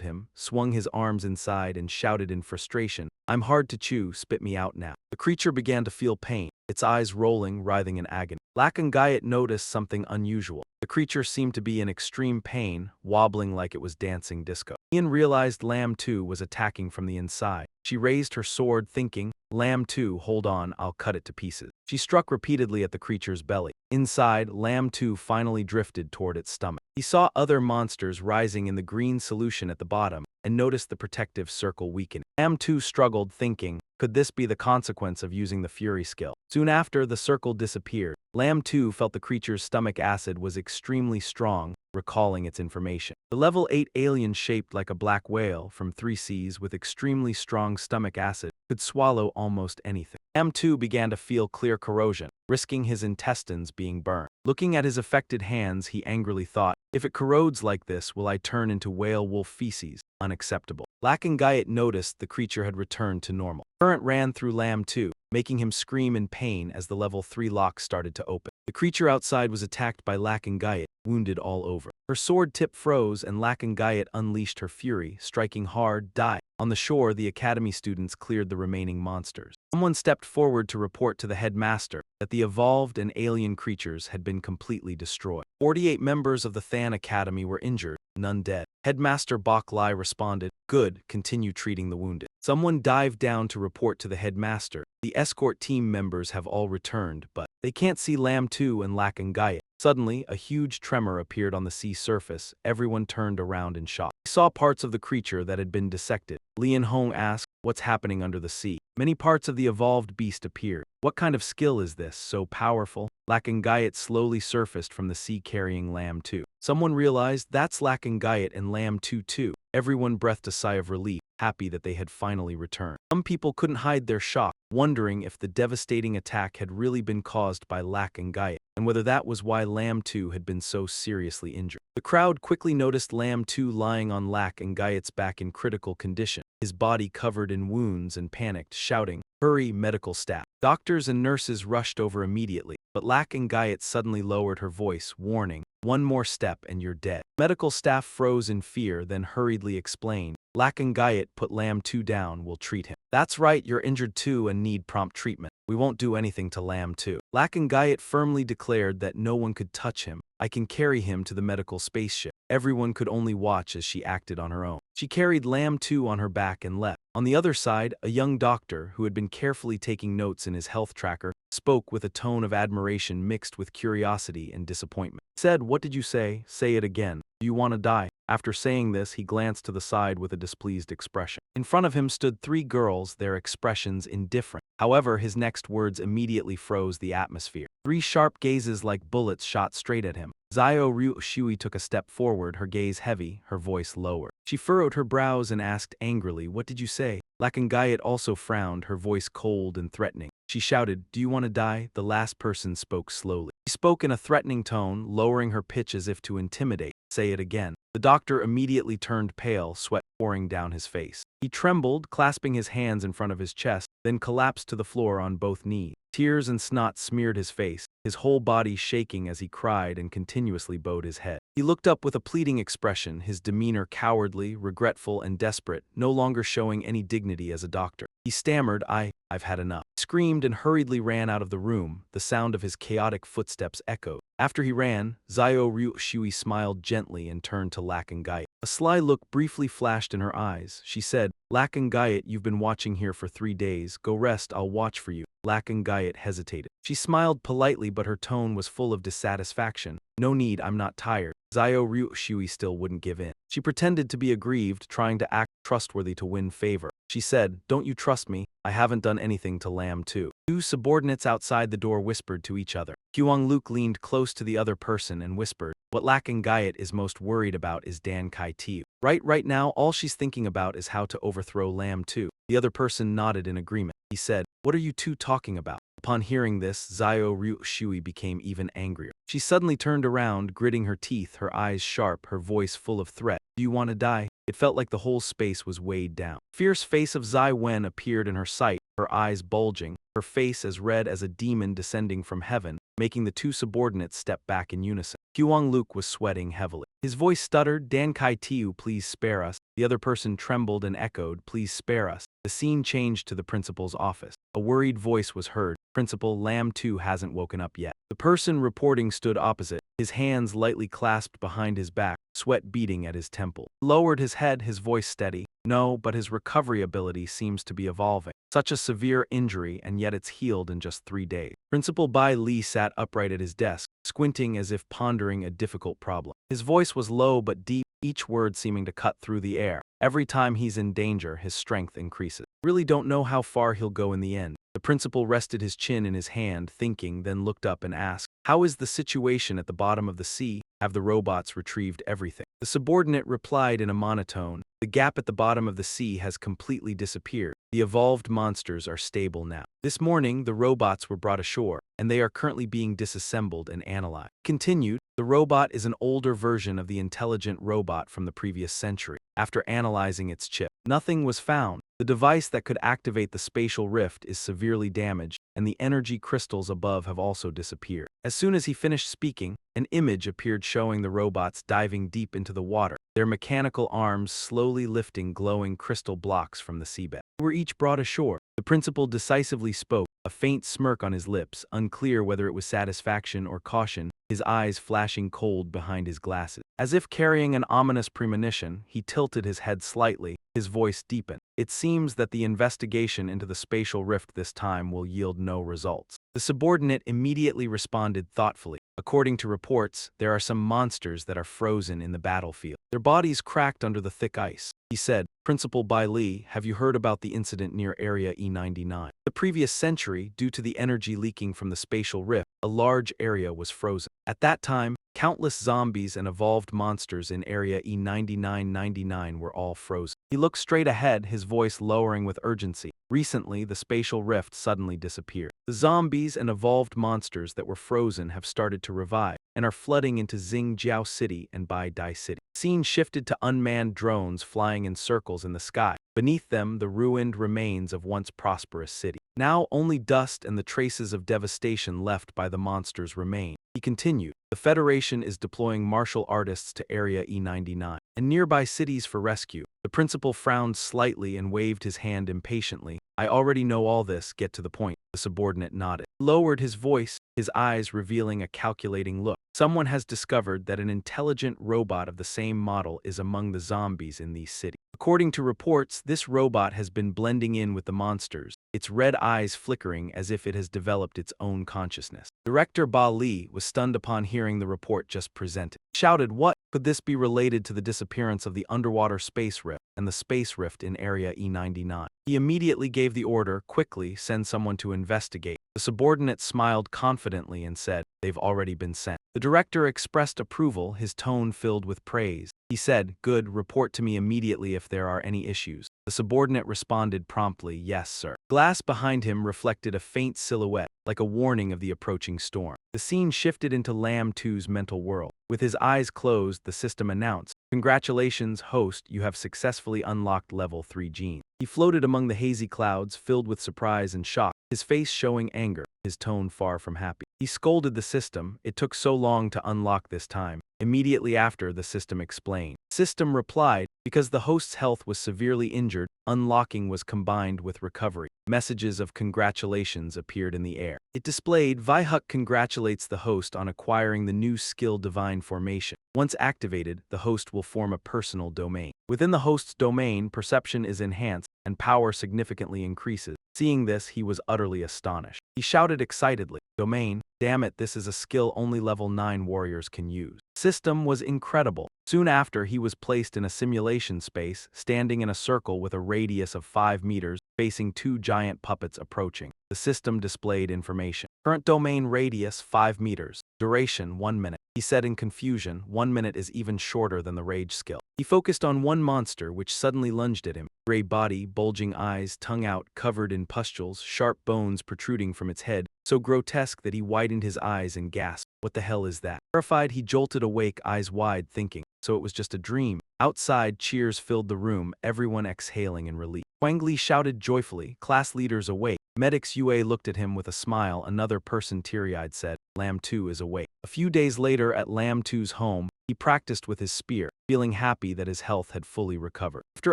him, swung his arms inside, and shouted in frustration, "I'm hard to chew, spit me out now." The creature began to feel pain, its eyes rolling, writhing in agony. Lakangayat noticed something unusual. The creature seemed to be in extreme pain, wobbling like it was dancing disco. Ian realized Lamb 2 was attacking from the inside. She raised her sword, thinking, "Lamb 2, hold on, I'll cut it to pieces." She struck repeatedly at the creature's belly. Inside, Lamb 2 finally drifted toward its stomach. He saw other monsters rising in the green solution at the bottom, and noticed the protective circle weakening. Lamb 2 struggled, thinking, could this be the consequence of using the Fury skill? Soon after, the circle disappeared. Lamb 2 felt the creature's stomach acid was extremely strong, recalling its information. The level 8 alien shaped like a black whale from 3 seas with extremely strong stomach acid could swallow almost anything. Lamb 2 began to feel clear corrosion, risking his intestines being burned. Looking at his affected hands, he angrily thought, if it corrodes like this, will I turn into whale wolf feces? Unacceptable. Lakangayat noticed the creature had returned to normal. Current ran through Lamb 2, making him scream in pain as the level 3 lock started to open. The creature outside was attacked by Lakangayat, wounded all over. Her sword tip froze and Lakangayat unleashed her fury, striking hard, die. On the shore, the academy students cleared the remaining monsters. Someone stepped forward to report to the headmaster that the evolved and alien creatures had been completely destroyed. 48 members of the Than Academy were injured, none dead. Headmaster Bok Lai responded, "Good, continue treating the wounded." Someone dived down to report to the headmaster. The escort team members have all returned, but they can't see Lamb 2 and Lakangayat. Suddenly, a huge tremor appeared on the sea surface. Everyone turned around in shock. They saw parts of the creature that had been dissected. Lin Hong asked, "What's happening under the sea?" Many parts of the evolved beast appeared. "What kind of skill is this, so powerful?" Lakangayat slowly surfaced from the sea carrying Lamb 2. Someone realized that's Lakangayat and Lamb 2 too. Everyone breathed a sigh of relief, happy that they had finally returned. Some people couldn't hide their shock, wondering if the devastating attack had really been caused by Lakangayat, and whether that was why Lamb 2 had been so seriously injured. The crowd quickly noticed Lamb 2 lying on Lakangayat's back in critical condition, his body covered in wounds, and panicked, shouting, "Hurry, medical staff." Doctors and nurses rushed over immediately. but Lack and Guyot suddenly lowered her voice, warning, "One more step and you're dead." Medical staff froze in fear, then hurriedly explained, "Lack and Guyot, put Lam 2 down, we'll treat him." "That's right, you're injured too and need prompt treatment. We won't do anything to Lam 2. Lack and Guyot firmly declared that no one could touch him. "I can carry him to the medical spaceship." Everyone could only watch as she acted on her own. She carried Lam 2 on her back and left. On the other side, a young doctor, who had been carefully taking notes in his health tracker, spoke with a tone of admiration mixed with curiosity and disappointment. Said, "What did you say? Say it again. Do you want to die?" After saying this, he glanced to the side with a displeased expression. In front of him stood 3 girls, their expressions indifferent. However, his next words immediately froze the atmosphere. 3 sharp gazes like bullets shot straight at him. Zio Ryu Shui took a step forward, her gaze heavy, her voice lower. She furrowed her brows and asked angrily, "What did you say?" Lakangayat also frowned, her voice cold and threatening. She shouted, "Do you want to die?" The last person spoke slowly. She spoke in a threatening tone, lowering her pitch as if to intimidate. "Say it again." The doctor immediately turned pale, sweat pouring down his face. He trembled, clasping his hands in front of his chest, then collapsed to the floor on both knees. Tears and snot smeared his face, his whole body shaking as he cried and continuously bowed his head. He looked up with a pleading expression, his demeanor cowardly, regretful, and desperate, no longer showing any dignity as a doctor. He stammered, I've had enough." Screamed and hurriedly ran out of the room. The sound of his chaotic footsteps echoed. After he ran, Zio Ryu Shui smiled gently and turned to Lakangayat. A sly look briefly flashed in her eyes. She said, "Lakangayat, you've been watching here for 3 days. Go rest, I'll watch for you." Lakangayat hesitated. She smiled politely, but her tone was full of dissatisfaction. "No need, I'm not tired." Zio Ryu Shui still wouldn't give in. She pretended to be aggrieved, trying to act trustworthy to win favor. She said, "Don't you trust me? I haven't done anything to Lam 2. Two subordinates outside the door whispered to each other. Huang Luke leaned close to the other person and whispered, "What Lakangayat is most worried about is Dan Kai Tiu. Right now, all she's thinking about is how to overthrow Lam 2. The other person nodded in agreement. He said, "What are you two talking about?" Upon hearing this, Zio Ryu Shui became even angrier. She suddenly turned around, gritting her teeth, her eyes sharp, her voice full of threat. "Do you want to die?" It felt like the whole space was weighed down. Fierce face of Zai Wen appeared in her sight, her eyes bulging, her face as red as a demon descending from heaven, making the two subordinates step back in unison. Huang Luke was sweating heavily. His voice stuttered, "Dan Kai Tiu, please spare us." The other person trembled and echoed, "Please spare us." The scene changed to the principal's office. A worried voice was heard, "Principal, Lam 2 hasn't woken up yet." The person reporting stood opposite, his hands lightly clasped behind his back, sweat beading at his temple. He lowered his head, his voice steady. "No, but his recovery ability seems to be evolving. Such a severe injury, and yet it's healed in just 3 days." Principal Bai Li sat upright at his desk, squinting as if pondering a difficult problem. His voice was low but deep, each word seeming to cut through the air. "Every time he's in danger, his strength increases. Really don't know how far he'll go in the end." The principal rested his chin in his hand, thinking, then looked up and asked, "How is the situation at the bottom of the sea? Have the robots retrieved everything?" The subordinate replied in a monotone, "The gap at the bottom of the sea has completely disappeared. The evolved monsters are stable now. This morning, the robots were brought ashore, and they are currently being disassembled and analyzed." Continued, "The robot is an older version of the intelligent robot from the previous century. After analyzing its chip, nothing was found. The device that could activate the spatial rift is severely damaged, and the energy crystals above have also disappeared." As soon as he finished speaking, an image appeared showing the robots diving deep into the water, their mechanical arms slowly lifting glowing crystal blocks from the seabed. They were each brought ashore. The principal decisively spoke, a faint smirk on his lips, unclear whether it was satisfaction or caution, his eyes flashing cold behind his glasses. As if carrying an ominous premonition, he tilted his head slightly, his voice deepened. "It seems that the investigation into the spatial rift this time will yield no results." The subordinate immediately responded thoughtfully. "According to reports, there are some monsters that are frozen in the battlefield. Their bodies cracked under the thick ice." He said, "Principal Bai Li, have you heard about the incident near Area E99? The previous century, due to the energy leaking from the spatial rift, a large area was frozen. At that time, countless zombies and evolved monsters in Area E9999 were all frozen." He looked straight ahead, his voice lowering with urgency. "Recently, the spatial rift suddenly disappeared. The zombies and evolved monsters that were frozen have started to revive, and are flooding into Xingjiao City and Bai Dai City." Scene shifted to unmanned drones flying in circles in the sky. Beneath them, the ruined remains of once prosperous city. Now only dust and the traces of devastation left by the monsters remain. He continued, the Federation is deploying martial artists to Area E99 and nearby cities for rescue. The principal frowned slightly and waved his hand impatiently. I already know all this, get to the point. The subordinate nodded. He lowered his voice, his eyes revealing a calculating look. Someone has discovered that an intelligent robot of the same model is among the zombies in these cities. According to reports, this robot has been blending in with the monsters, its red eyes flickering as if it has developed its own consciousness. Director Ba Li was stunned upon hearing the report just presented. He shouted, what? Could this be related to the disappearance of the underwater space rift and the space rift in Area E99? He immediately gave the order, quickly send someone to investigate. The subordinate smiled confidently and said, they've already been sent. The director expressed approval, his tone filled with praise. He said, good, report to me immediately if there are any issues. The subordinate responded promptly, yes, sir. Glass behind him reflected a faint silhouette, like a warning of the approaching storm. The scene shifted into Lam 2's mental world. With his eyes closed, the system announced, congratulations, host, you have successfully unlocked level 3 genes. He floated among the hazy clouds, filled with surprise and shock, his face showing anger, his tone far from happy. He scolded the system, it took so long to unlock this time. Immediately after, the system explained. System replied, because the host's health was severely injured, unlocking was combined with recovery. Messages of congratulations appeared in the air. It displayed, Vihuk congratulates the host on acquiring the new skill Divine Formation. Once activated, the host will form a personal domain. Within the host's domain, perception is enhanced, and power significantly increases. Seeing this, he was utterly astonished. He shouted excitedly, domain, damn it, this is a skill only level 9 warriors can use. System was incredible. Soon after, he was placed in a simulation space, standing in a circle with a radius of 5 meters, facing 2 giant puppets approaching. The system displayed information. Current domain radius 5 meters. Duration 1 minute. He said in confusion, 1 minute is even shorter than the rage skill. He focused on one monster which suddenly lunged at him. Gray body, bulging eyes, tongue out, covered in pustules, sharp bones protruding from its head, so grotesque that he widened his eyes and gasped, what the hell is that? Terrified, he jolted awake, eyes wide, thinking, so it was just a dream. Outside, cheers filled the room, everyone exhaling in relief. Wang Li shouted joyfully, class leaders awake. Medics Yue looked at him with a smile. Another person teary-eyed said, Lam 2 is awake. A few days later at Lam 2's home, he practiced with his spear, feeling happy that his health had fully recovered. After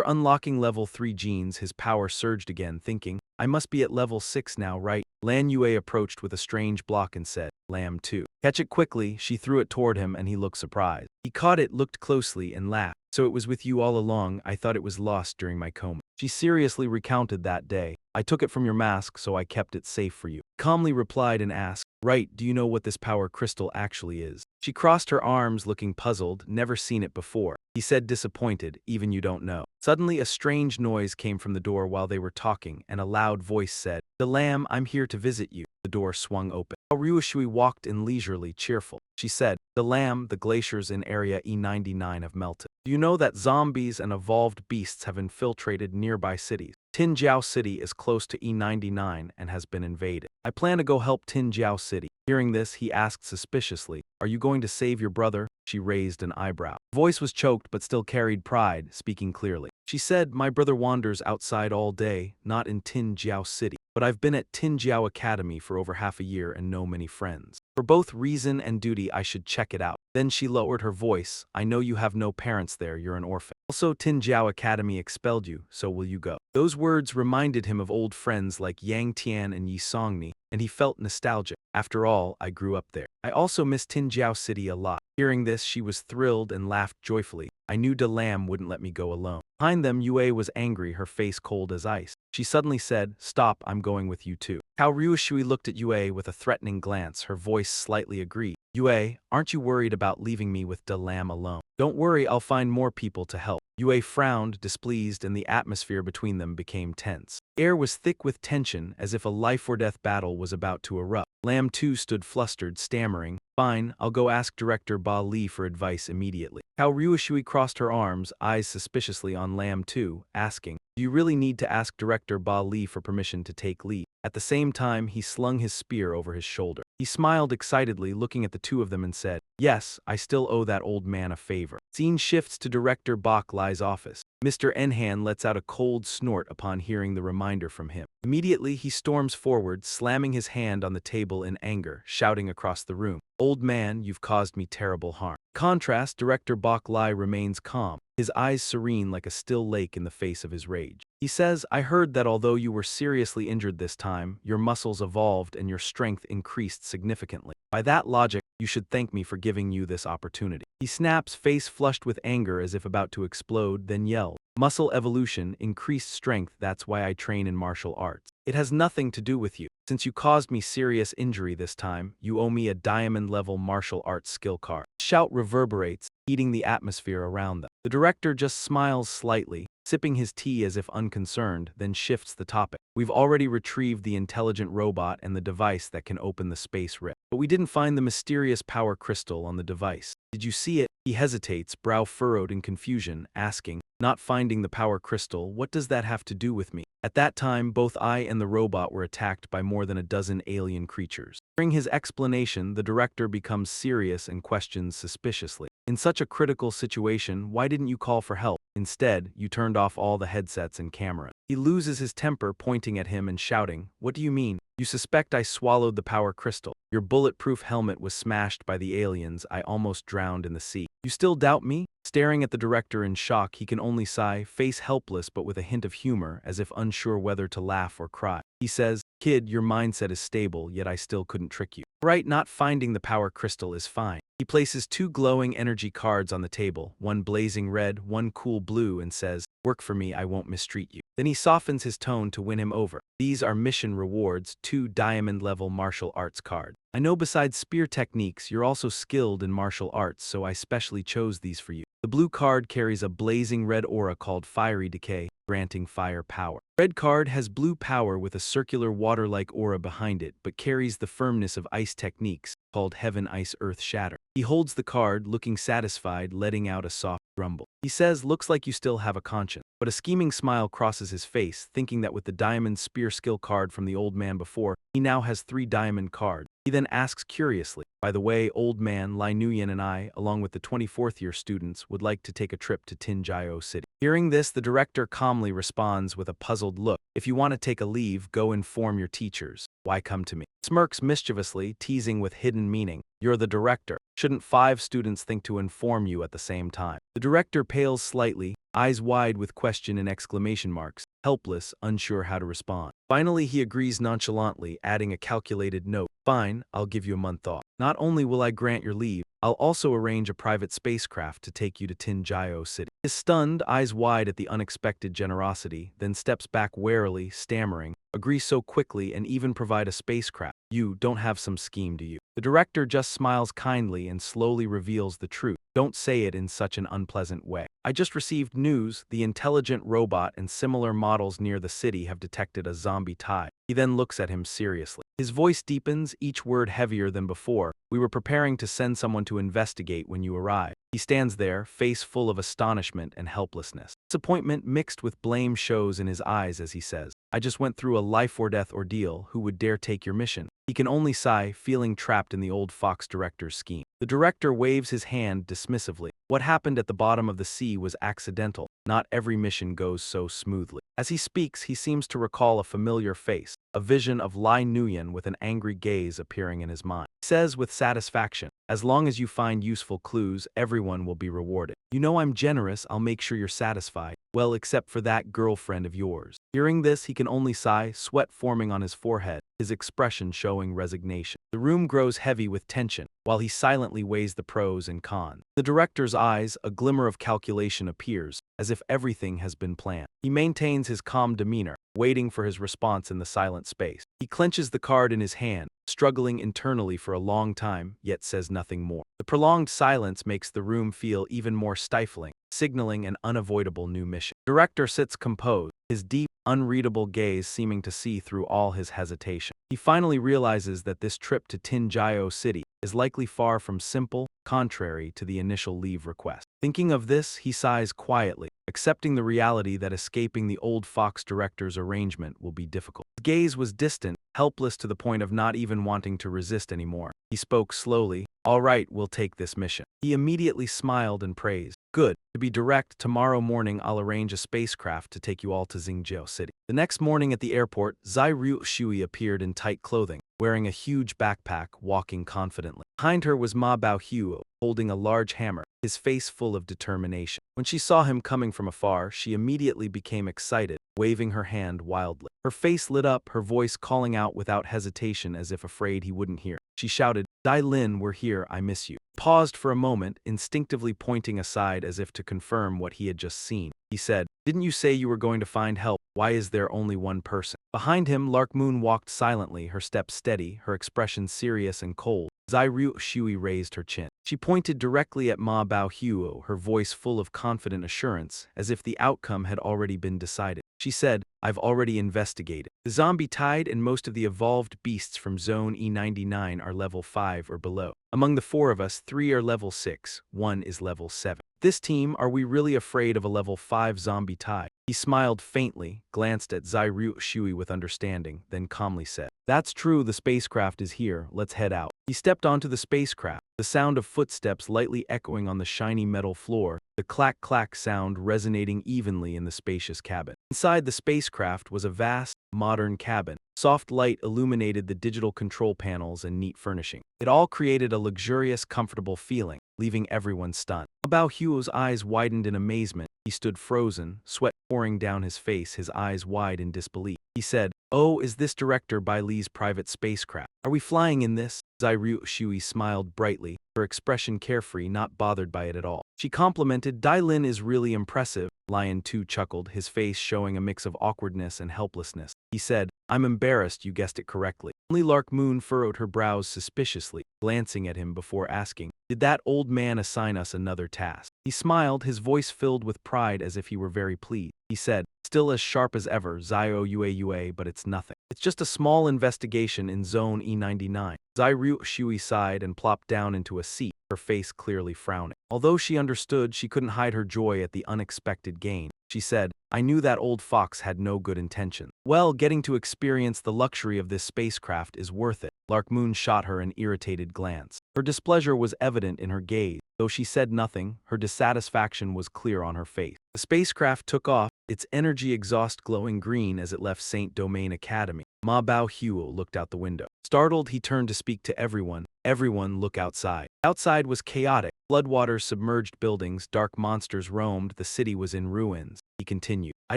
unlocking level 3 genes, his power surged again, thinking, I must be at level 6 now, right? Lan Yue approached with a strange block and said, Lam 2. Catch it quickly. She threw it toward him and he looked surprised. He caught it, looked closely, and laughed. So it was with you all along. I thought it was lost during my coma. She seriously recounted that day. I took it from your mask, so I kept it safe for you. Calmly replied and asked, right, do you know what this power crystal actually is? She crossed her arms, looking puzzled, never seen it before. He said disappointed, even you don't know. Suddenly a strange noise came from the door while they were talking, and a loud voice said, the Lamb, I'm here to visit you. The door swung open. Ryushui walked in leisurely, cheerful. She said, the Lamb, the glaciers in Area E99 have melted. Do you know that zombies and evolved beasts have infiltrated nearby cities? Tinjiao City is close to E99 and has been invaded. I plan to go help Tinjiao City. Hearing this, he asked suspiciously, are you going to save your brother? She raised an eyebrow. Voice was choked but still carried pride, speaking clearly. She said, my brother wanders outside all day, not in Tinjiao City. But I've been at Tinjiao Academy for over half a year and know many friends. For both reason and duty, I should check it out. Then she lowered her voice. I know you have no parents there, you're an orphan. Also, Tinjiao Academy expelled you, so will you go? Those words reminded him of old friends like Yang Tian and Yi Songni, and he felt nostalgic. After all, I grew up there. I also miss Tinjiao City a lot. Hearing this, she was thrilled and laughed joyfully. I knew De Lam wouldn't let me go alone. Behind them, Yue was angry, her face cold as ice. She suddenly said, stop, I'm going with you too. Kao Ryushui looked at Yue with a threatening glance, her voice slightly agreed. Yue, aren't you worried about leaving me with De Lam alone? Don't worry, I'll find more people to help. Yue frowned, displeased, and the atmosphere between them became tense. Air was thick with tension, as if a life-or-death battle was about to erupt. Lam 2 stood flustered, stammering, fine, I'll go ask Director Ba Li for advice immediately. Kao Ryushui crossed her arms, eyes suspiciously on Lam 2, asking, do you really need to ask Director Ba Li for permission to take leave? At the same time, he slung his spear over his shoulder. He smiled excitedly, looking at the two of them and said, "Yes, I still owe that old man a favor." Scene shifts to Director Bok Lai's office. Mr. Enhan lets out a cold snort upon hearing the reminder from him. Immediately, he storms forward, slamming his hand on the table in anger, shouting across the room, "Old man, you've caused me terrible harm." In contrast, Director Bok Lai remains calm, his eyes serene like a still lake in the face of his rage. He says, "I heard that although you were seriously injured this time, your muscles evolved and your strength increased significantly. By that logic, you should thank me for giving you this opportunity." He snaps, face flushed with anger as if about to explode, then yells, "Muscle evolution, increased strength, that's why I train in martial arts. It has nothing to do with you. Since you caused me serious injury this time, you owe me a diamond-level martial arts skill card." The shout reverberates, heating the atmosphere around them. The director just smiles slightly, sipping his tea as if unconcerned, then shifts the topic. "We've already retrieved the intelligent robot and the device that can open the space rift. But we didn't find the mysterious power crystal on the device. Did you see it?" He hesitates, brow furrowed in confusion, asking, "Not finding the power crystal, what does that have to do with me?" At that time, both I and the robot were attacked by more than a dozen alien creatures. During his explanation, the director becomes serious and questions suspiciously, "In such a critical situation, why didn't you call for help? Instead, you turned off all the headsets and cameras." He loses his temper, pointing at him and shouting, "What do you mean? You suspect I swallowed the power crystal. Your bulletproof helmet was smashed by the aliens. I almost drowned in the sea. You still doubt me?" Staring at the director in shock, he can only sigh, face helpless but with a hint of humor, as if unsure whether to laugh or cry. He says, "Kid, your mindset is stable, yet I still couldn't trick you. Right, not finding the power crystal is fine." He places two glowing energy cards on the table, one blazing red, one cool blue, and says, "Work for me, I won't mistreat you." Then he softens his tone to win him over. "These are mission rewards, 2 diamond-level martial arts cards. I know besides spear techniques, you're also skilled in martial arts, so I specially chose these for you." The blue card carries a blazing red aura called Fiery Decay, granting fire power. Red card has blue power with a circular water-like aura behind it, but carries the firmness of ice techniques, called Heaven Ice Earth Shatter. He holds the card, looking satisfied, letting out a soft grumble. He says, "Looks like you still have a conscience." But a scheming smile crosses his face, thinking that with the diamond spear skill card from the old man before, he now has 3 diamond cards. He then asks curiously, "By the way, old man, Lai Nguyen and I, along with the 24th-year students, would like to take a trip to Tinjio City." Hearing this, the director calmly responds with a puzzled look, "If you want to take a leave, go inform your teachers. Why come to me?" Smirks mischievously, teasing with hidden meaning, "You're the director. Shouldn't 5 students think to inform you at the same time?" The director pales slightly, eyes wide with question and exclamation marks, helpless, unsure how to respond. Finally, he agrees nonchalantly, adding a calculated note, "Fine, I'll give you a month off. Not only will I grant your leave, I'll also arrange a private spacecraft to take you to Tinjio City." He is stunned, eyes wide at the unexpected generosity, then steps back warily, stammering, "Agree so quickly and even provide a spacecraft? You don't have some scheme, do you?" The director just smiles kindly and slowly reveals the truth. "Don't say it in such an unpleasant way. I just received news. The intelligent robot and similar models near the city have detected a zombie tide." He then looks at him seriously. His voice deepens, each word heavier than before. "We were preparing to send someone to investigate when you arrived." He stands there, face full of astonishment and helplessness. Disappointment mixed with blame shows in his eyes as he says, "I just went through a life-or-death ordeal. Who would dare take your mission?" He can only sigh, feeling trapped in the old Fox director's scheme. The director waves his hand dismissively. "What happened at the bottom of the sea was accidental. Not every mission goes so smoothly." As he speaks, he seems to recall a familiar face, a vision of Lai Nguyen with an angry gaze appearing in his mind. He says with satisfaction, "As long as you find useful clues, everyone will be rewarded. You know I'm generous, I'll make sure you're satisfied. Well, except for that girlfriend of yours." Hearing this, he can only sigh, sweat forming on his forehead, his expression showing resignation. The room grows heavy with tension, while he silently weighs the pros and cons. In the director's eyes, a glimmer of calculation appears, as if everything has been planned. He maintains his calm demeanor, waiting for his response in the silent space. He clenches the card in his hand, struggling internally for a long time, yet says nothing more. The prolonged silence makes the room feel even more stifling, signaling an unavoidable new mission. The director sits composed, his deep, unreadable gaze seeming to see through all his hesitation. He finally realizes that this trip to Tinjio City is likely far from simple, contrary to the initial leave request. Thinking of this, he sighs quietly, accepting the reality that escaping the old Fox director's arrangement will be difficult. His gaze was distant, helpless to the point of not even wanting to resist anymore. He spoke slowly. All right, we'll take this mission. He immediately smiled and praised. Good. To be direct, tomorrow morning I'll arrange a spacecraft to take you all to Xinjiao City. The next morning at the airport, Zai Ryu Shui appeared in tight clothing, wearing a huge backpack, walking confidently. Behind her was Ma Baohuo, holding a large hammer, his face full of determination. When she saw him coming from afar, she immediately became excited, waving her hand wildly. Her face lit up, her voice calling out without hesitation as if afraid he wouldn't hear. She shouted, Lynn, we're here, I miss you. Paused for a moment, instinctively pointing aside as if to confirm what he had just seen. He said, didn't you say you were going to find help? Why is there only one person? Behind him, Lark Moon walked silently, her step steady, her expression serious and cold. Zai Ryu Shui raised her chin. She pointed directly at Ma Baohuo, her voice full of confident assurance, as if the outcome had already been decided. She said, I've already investigated. The zombie tide and most of the evolved beasts from Zone E99 are level 5 or below. Among the 4 of us, 3 are level 6, 1 is level 7. This team, are we really afraid of a level 5 zombie tide? He smiled faintly, glanced at Zai Ryu Shui with understanding, then calmly said, that's true, the spacecraft is here, let's head out. He stepped onto the spacecraft, the sound of footsteps lightly echoing on the shiny metal floor, the clack-clack sound resonating evenly in the spacious cabin. Inside the spacecraft was a vast, modern cabin. Soft light illuminated the digital control panels and neat furnishing. It all created a luxurious, comfortable feeling, leaving everyone stunned. Bao Huo's eyes widened in amazement. He stood frozen, sweat pouring down his face, his eyes wide in disbelief. He said, oh, is this Director Bai Li's private spacecraft? Are we flying in this? Zai Ryu Shui smiled brightly, her expression carefree, not bothered by it at all. She complimented, Lynn is really impressive. Lion 2 chuckled, his face showing a mix of awkwardness and helplessness. He said, I'm embarrassed, you guessed it correctly. Only Lark Moon furrowed her brows suspiciously, glancing at him before asking, did that old man assign us another task? He smiled, his voice filled with pride as if he were very pleased. He said, still as sharp as ever, Zio Ua, but it's nothing. It's just a small investigation in Zone E99. Zai Ryu Shui sighed and plopped down into a seat, her face clearly frowning. Although she understood, she couldn't hide her joy at the unexpected gain. She said, I knew that old fox had no good intention. Well, getting to experience the luxury of this spacecraft is worth it. Lark Moon shot her an irritated glance. Her displeasure was evident in her gaze. Though she said nothing, her dissatisfaction was clear on her face. The spacecraft took off, its energy exhaust glowing green as it left Saint Domain Academy. Ma Baohuo looked out the window. Startled, he turned to speak to everyone. Everyone, look outside. Outside was chaotic. Floodwaters submerged buildings, dark monsters roamed, the city was in ruins. He continued, I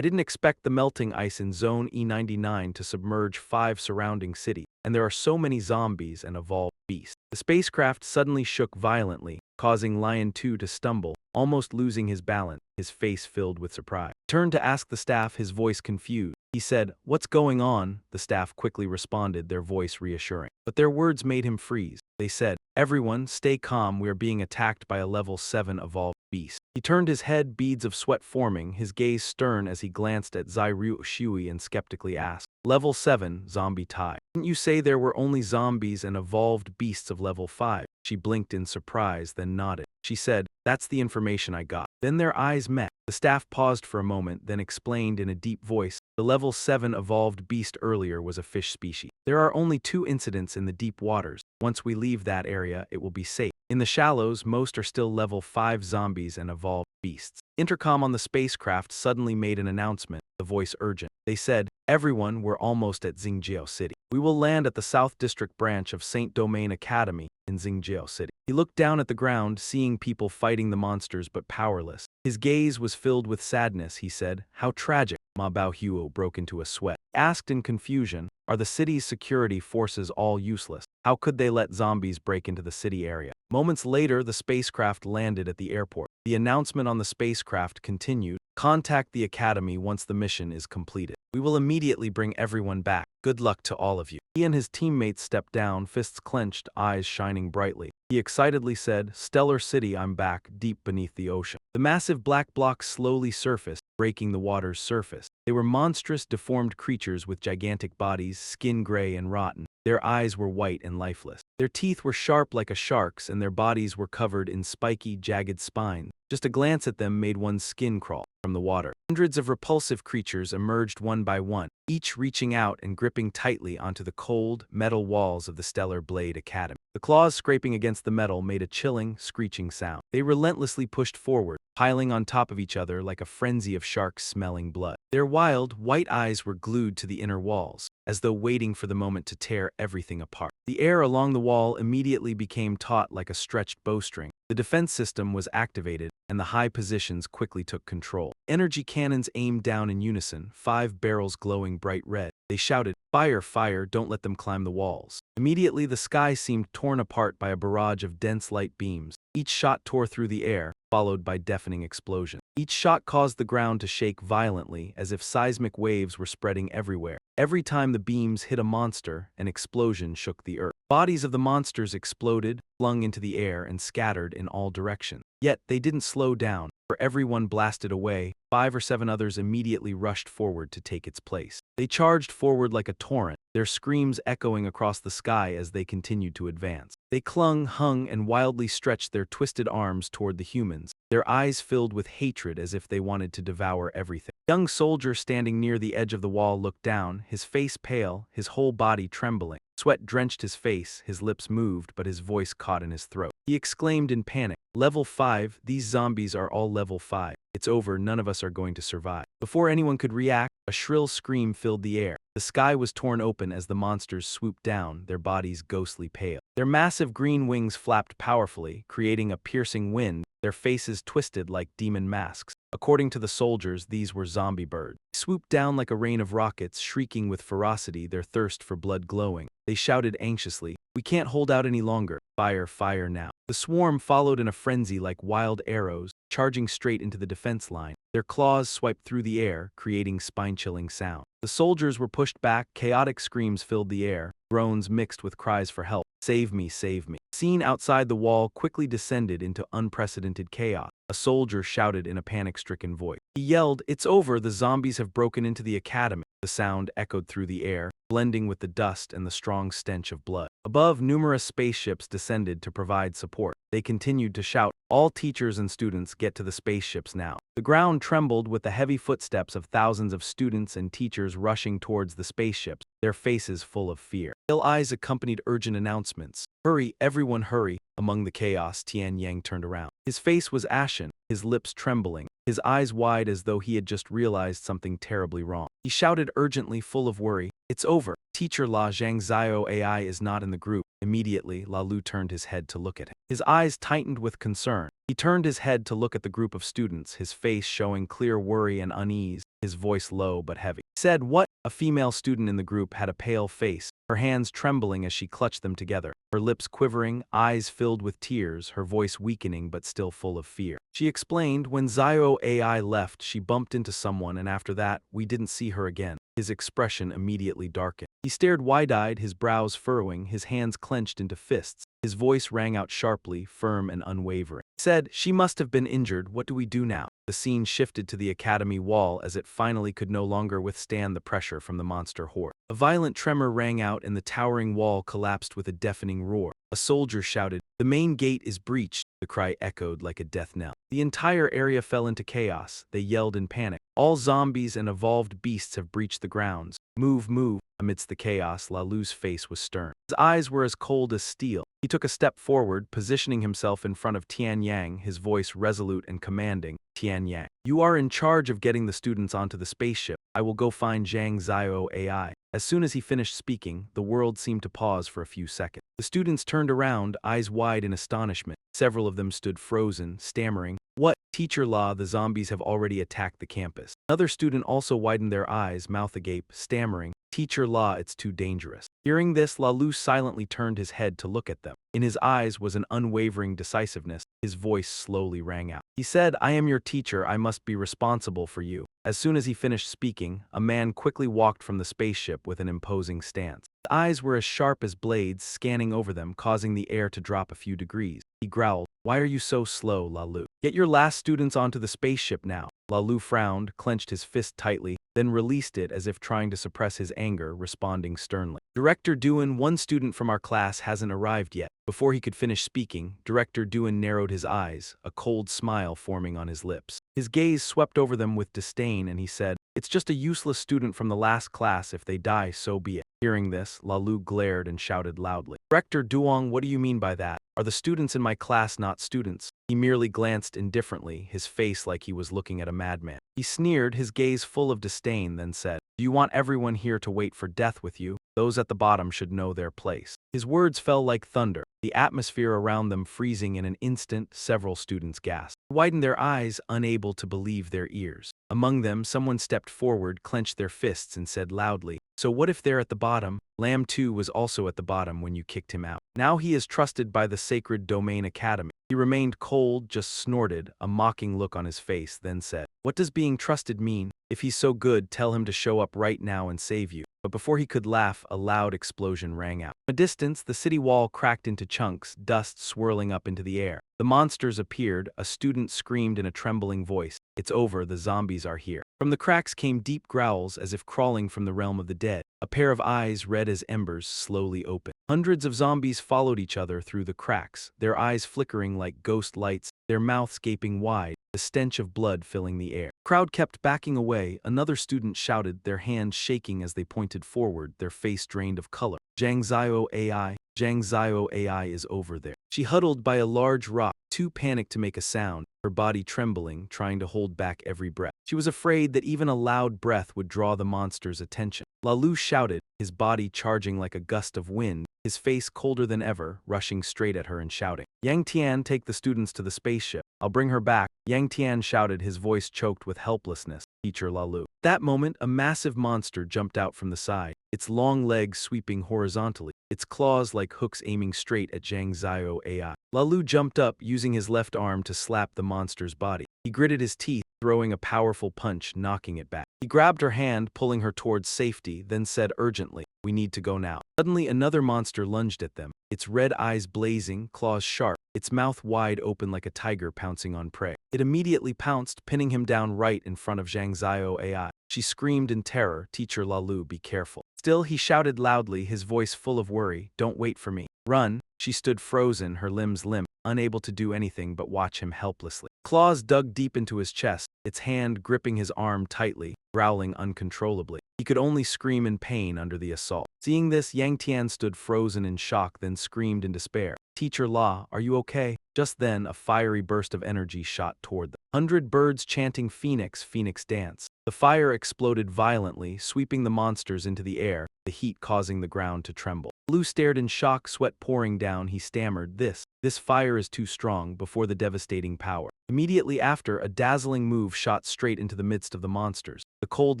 didn't expect the melting ice in Zone E99 to submerge 5 surrounding cities, and there are so many zombies and evolved beasts. The spacecraft suddenly shook violently, causing Lion 2 to stumble, almost losing his balance, his face filled with surprise. He turned to ask the staff, his voice confused. He said, what's going on? The staff quickly responded, their voice reassuring. But their words made him freeze. They said, everyone, stay calm, we are being attacked by a level 7 evolved beast. He turned his head, beads of sweat forming, his gaze stern as he glanced at Zai Ryu Shui and skeptically asked, level 7, zombie tide. Didn't you say there were only zombies and evolved beasts of level 5? She blinked in surprise, then nodded. She said, that's the information I got. Then their eyes met. The staff paused for a moment, then explained in a deep voice, the level 7 evolved beast earlier was a fish species. There are only 2 incidents in the deep waters. Once we leave that area, it will be safe. In the shallows, most are still level 5 zombies and evolved beasts. Intercom on the spacecraft suddenly made an announcement, the voice urgent. They said, everyone, we're almost at Xinjiao City. We will land at the South District branch of Saint Domain Academy in Xinjiao City. He looked down at the ground, seeing people fighting the monsters but powerless. His gaze was filled with sadness. He said, how tragic. Ma Baohuo broke into a sweat. Asked in confusion, are the city's security forces all useless? How could they let zombies break into the city area? Moments later, the spacecraft landed at the airport. The announcement on the spacecraft continued, contact the Academy once the mission is completed. We will immediately bring everyone back. Good luck to all of you. He and his teammates stepped down, fists clenched, eyes shining brightly. He excitedly said, Stellar City, I'm back, deep beneath the ocean. The massive black blocks slowly surfaced, breaking the water's surface. They were monstrous, deformed creatures with gigantic bodies, skin gray and rotten. Their eyes were white and lifeless. Their teeth were sharp like a shark's, and their bodies were covered in spiky, jagged spines. Just a glance at them made one's skin crawl from the water. Hundreds of repulsive creatures emerged one by one, each reaching out and gripping tightly onto the cold, metal walls of the Stellar Blade Academy. The claws scraping against the metal made a chilling, screeching sound. They relentlessly pushed forward, piling on top of each other like a frenzy of sharks smelling blood. Their wild, white eyes were glued to the inner walls, as though waiting for the moment to tear everything apart. The air along the wall immediately became taut like a stretched bowstring. The defense system was activated, and the high positions quickly took control. Energy cannons aimed down in unison, 5 barrels glowing bright red. They shouted, "Fire, fire, don't let them climb the walls." Immediately the sky seemed torn apart by a barrage of dense light beams. Each shot tore through the air, followed by deafening explosions. Each shot caused the ground to shake violently, as if seismic waves were spreading everywhere. Every time the beams hit a monster, an explosion shook the earth. Bodies of the monsters exploded, flung into the air, and scattered in all directions. Yet they didn't slow down. For every one blasted away, 5 or 7 others immediately rushed forward to take its place. They charged forward like a torrent, their screams echoing across the sky as they continued to advance. They clung, hung, and wildly stretched their twisted arms toward the humans, their eyes filled with hatred as if they wanted to devour everything. A young soldier standing near the edge of the wall looked down, his face pale, his whole body trembling. Sweat drenched his face, his lips moved, but his voice caught in his throat. He exclaimed in panic, "Level 5, these zombies are all level 5. It's over, none of us are going to survive." Before anyone could react, a shrill scream filled the air. The sky was torn open as the monsters swooped down, their bodies ghostly pale. Their massive green wings flapped powerfully, creating a piercing wind, their faces twisted like demon masks. According to the soldiers, these were zombie birds. They swooped down like a rain of rockets, shrieking with ferocity, their thirst for blood glowing. They shouted anxiously, "We can't hold out any longer. Fire, fire now." The swarm followed in a frenzy like wild arrows, charging straight into the defense line. Their claws swiped through the air, creating spine-chilling sound. The soldiers were pushed back, chaotic screams filled the air, groans mixed with cries for help. "Save me, save me." The scene outside the wall quickly descended into unprecedented chaos. A soldier shouted in a panic-stricken voice. He yelled, "It's over, the zombies have broken into the academy." The sound echoed through the air, blending with the dust and the strong stench of blood. Above, numerous spaceships descended to provide support. They continued to shout, "All teachers and students, get to the spaceships now." The ground trembled with the heavy footsteps of thousands of students and teachers rushing towards the spaceships, their faces full of fear. Pale eyes accompanied urgent announcements. "Hurry, everyone hurry." Among the chaos, Tian Yang turned around. His face was ashen, his lips trembling, his eyes wide as though he had just realized something terribly wrong. He shouted urgently, full of worry, "It's over. Teacher La Zhang Zhao AI is not in the group." Immediately, La Lu turned his head to look at him. His eyes tightened with concern. He turned his head to look at the group of students, his face showing clear worry and unease, his voice low but heavy. He said, "What?" A female student in the group had a pale face, her hands trembling as she clutched them together, her lips quivering, eyes filled with tears, her voice weakening but still full of fear. She explained, "When Zio AI left, she bumped into someone, and after that, we didn't see her again." His expression immediately darkened. He stared wide-eyed, his brows furrowing, his hands clenched into fists. His voice rang out sharply, firm and unwavering. He said, "She must have been injured. What do we do now?" The scene shifted to the academy wall as it finally could no longer withstand the pressure from the monster horde. A violent tremor rang out and the towering wall collapsed with a deafening roar. A soldier shouted, "The main gate is breached." The cry echoed like a death knell. The entire area fell into chaos. They yelled in panic. "All zombies and evolved beasts have breached the grounds. Move, move." Amidst the chaos, La Lu's face was stern. His eyes were as cold as steel. He took a step forward, positioning himself in front of Tian Yang, his voice resolute and commanding. "Tian Yang, you are in charge of getting the students onto the spaceship. I will go find Zhang Zio AI." As soon as he finished speaking, the world seemed to pause for a few seconds. The students turned around, eyes wide in astonishment. Several of them stood frozen, stammering, "What?" "Teacher La, the zombies have already attacked the campus." Another student also widened their eyes, mouth agape, stammering, "Teacher La, it's too dangerous." Hearing this, La Lu silently turned his head to look at them. In his eyes was an unwavering decisiveness. His voice slowly rang out. He said, "I am your teacher, I must be responsible for you." As soon as he finished speaking, a man quickly walked from the spaceship with an imposing stance. His eyes were as sharp as blades, scanning over them, causing the air to drop a few degrees. He growled, "Why are you so slow, La Lu?" Get your last students onto the spaceship now. Lalu frowned, clenched his fist tightly, then released it as if trying to suppress his anger, responding sternly. Director Duin, one student from our class hasn't arrived yet. Before he could finish speaking, Director Duin narrowed his eyes, a cold smile forming on his lips. His gaze swept over them with disdain and he said, "It's just a useless student from the last class. If they die, so be it." Hearing this, Lalu glared and shouted loudly, "Director Duong, what do you mean by that? Are the students in my class not students?" He merely glanced indifferently, his face like he was looking at a madman. He sneered, his gaze full of disdain, then said, "Do you want everyone here to wait for death with you? Those at the bottom should know their place." His words fell like thunder, the atmosphere around them freezing in an instant. Several students gasped, widened their eyes, unable to believe their ears. Among them, someone stepped forward, clenched their fists, and said loudly, "So what if they're at the bottom? Lamb too was also at the bottom when you kicked him out. Now he is trusted by the Sacred Domain Academy." He remained cold, just snorted, a mocking look on his face, then said, "What does being trusted mean? If he's so good, tell him to show up right now and save you." But before he could laugh, a loud explosion rang out. From a distance, the city wall cracked into chunks, dust swirling up into the air. The monsters appeared, a student screamed in a trembling voice, "It's over, the zombies are here." From the cracks came deep growls as if crawling from the realm of the dead. A pair of eyes, red as embers, slowly opened. Hundreds of zombies followed each other through the cracks, their eyes flickering like ghost lights, their mouths gaping wide, the stench of blood filling the air. The crowd kept backing away. Another student shouted, their hands shaking as they pointed forward, their face drained of color, "Zhang Zio AI, Zhang Zio AI is over there." She huddled by a large rock, too panicked to make a sound, her body trembling, trying to hold back every breath. She was afraid that even a loud breath would draw the monster's attention. Lalu shouted, his body charging like a gust of wind, his face colder than ever, rushing straight at her and shouting, "Yang Tian, take the students to the spaceship. I'll bring her back." Yang Tian shouted, his voice choked with helplessness, "Teacher Lalu." That moment, a massive monster jumped out from the side, its long legs sweeping horizontally, its claws like hooks aiming straight at Zhang Zio AI. Lalu jumped up, using his left arm to slap the monster's body. He gritted his teeth, throwing a powerful punch, knocking it back. He grabbed her hand, pulling her towards safety, then said urgently, "We need to go now." Suddenly, another monster lunged at them, its red eyes blazing, claws sharp, its mouth wide open like a tiger pouncing on prey. It immediately pounced, pinning him down right in front of Zhang Zio AI. She screamed in terror, "Teacher Lalu, be careful." Still, he shouted loudly, his voice full of worry, "Don't wait for me. Run." She stood frozen, her limbs limp, unable to do anything but watch him helplessly. Claws dug deep into his chest, its hand gripping his arm tightly, growling uncontrollably. He could only scream in pain under the assault. Seeing this, Yang Tian stood frozen in shock, then screamed in despair, "Teacher La, are you okay?" Just then, a fiery burst of energy shot toward them. 100 birds chanting Phoenix, Phoenix dance. The fire exploded violently, sweeping the monsters into the air, the heat causing the ground to tremble. Lu stared in shock, sweat pouring down. He stammered, This fire is too strong," before the devastating power. Immediately after, a dazzling move shot straight into the midst of the monsters, the cold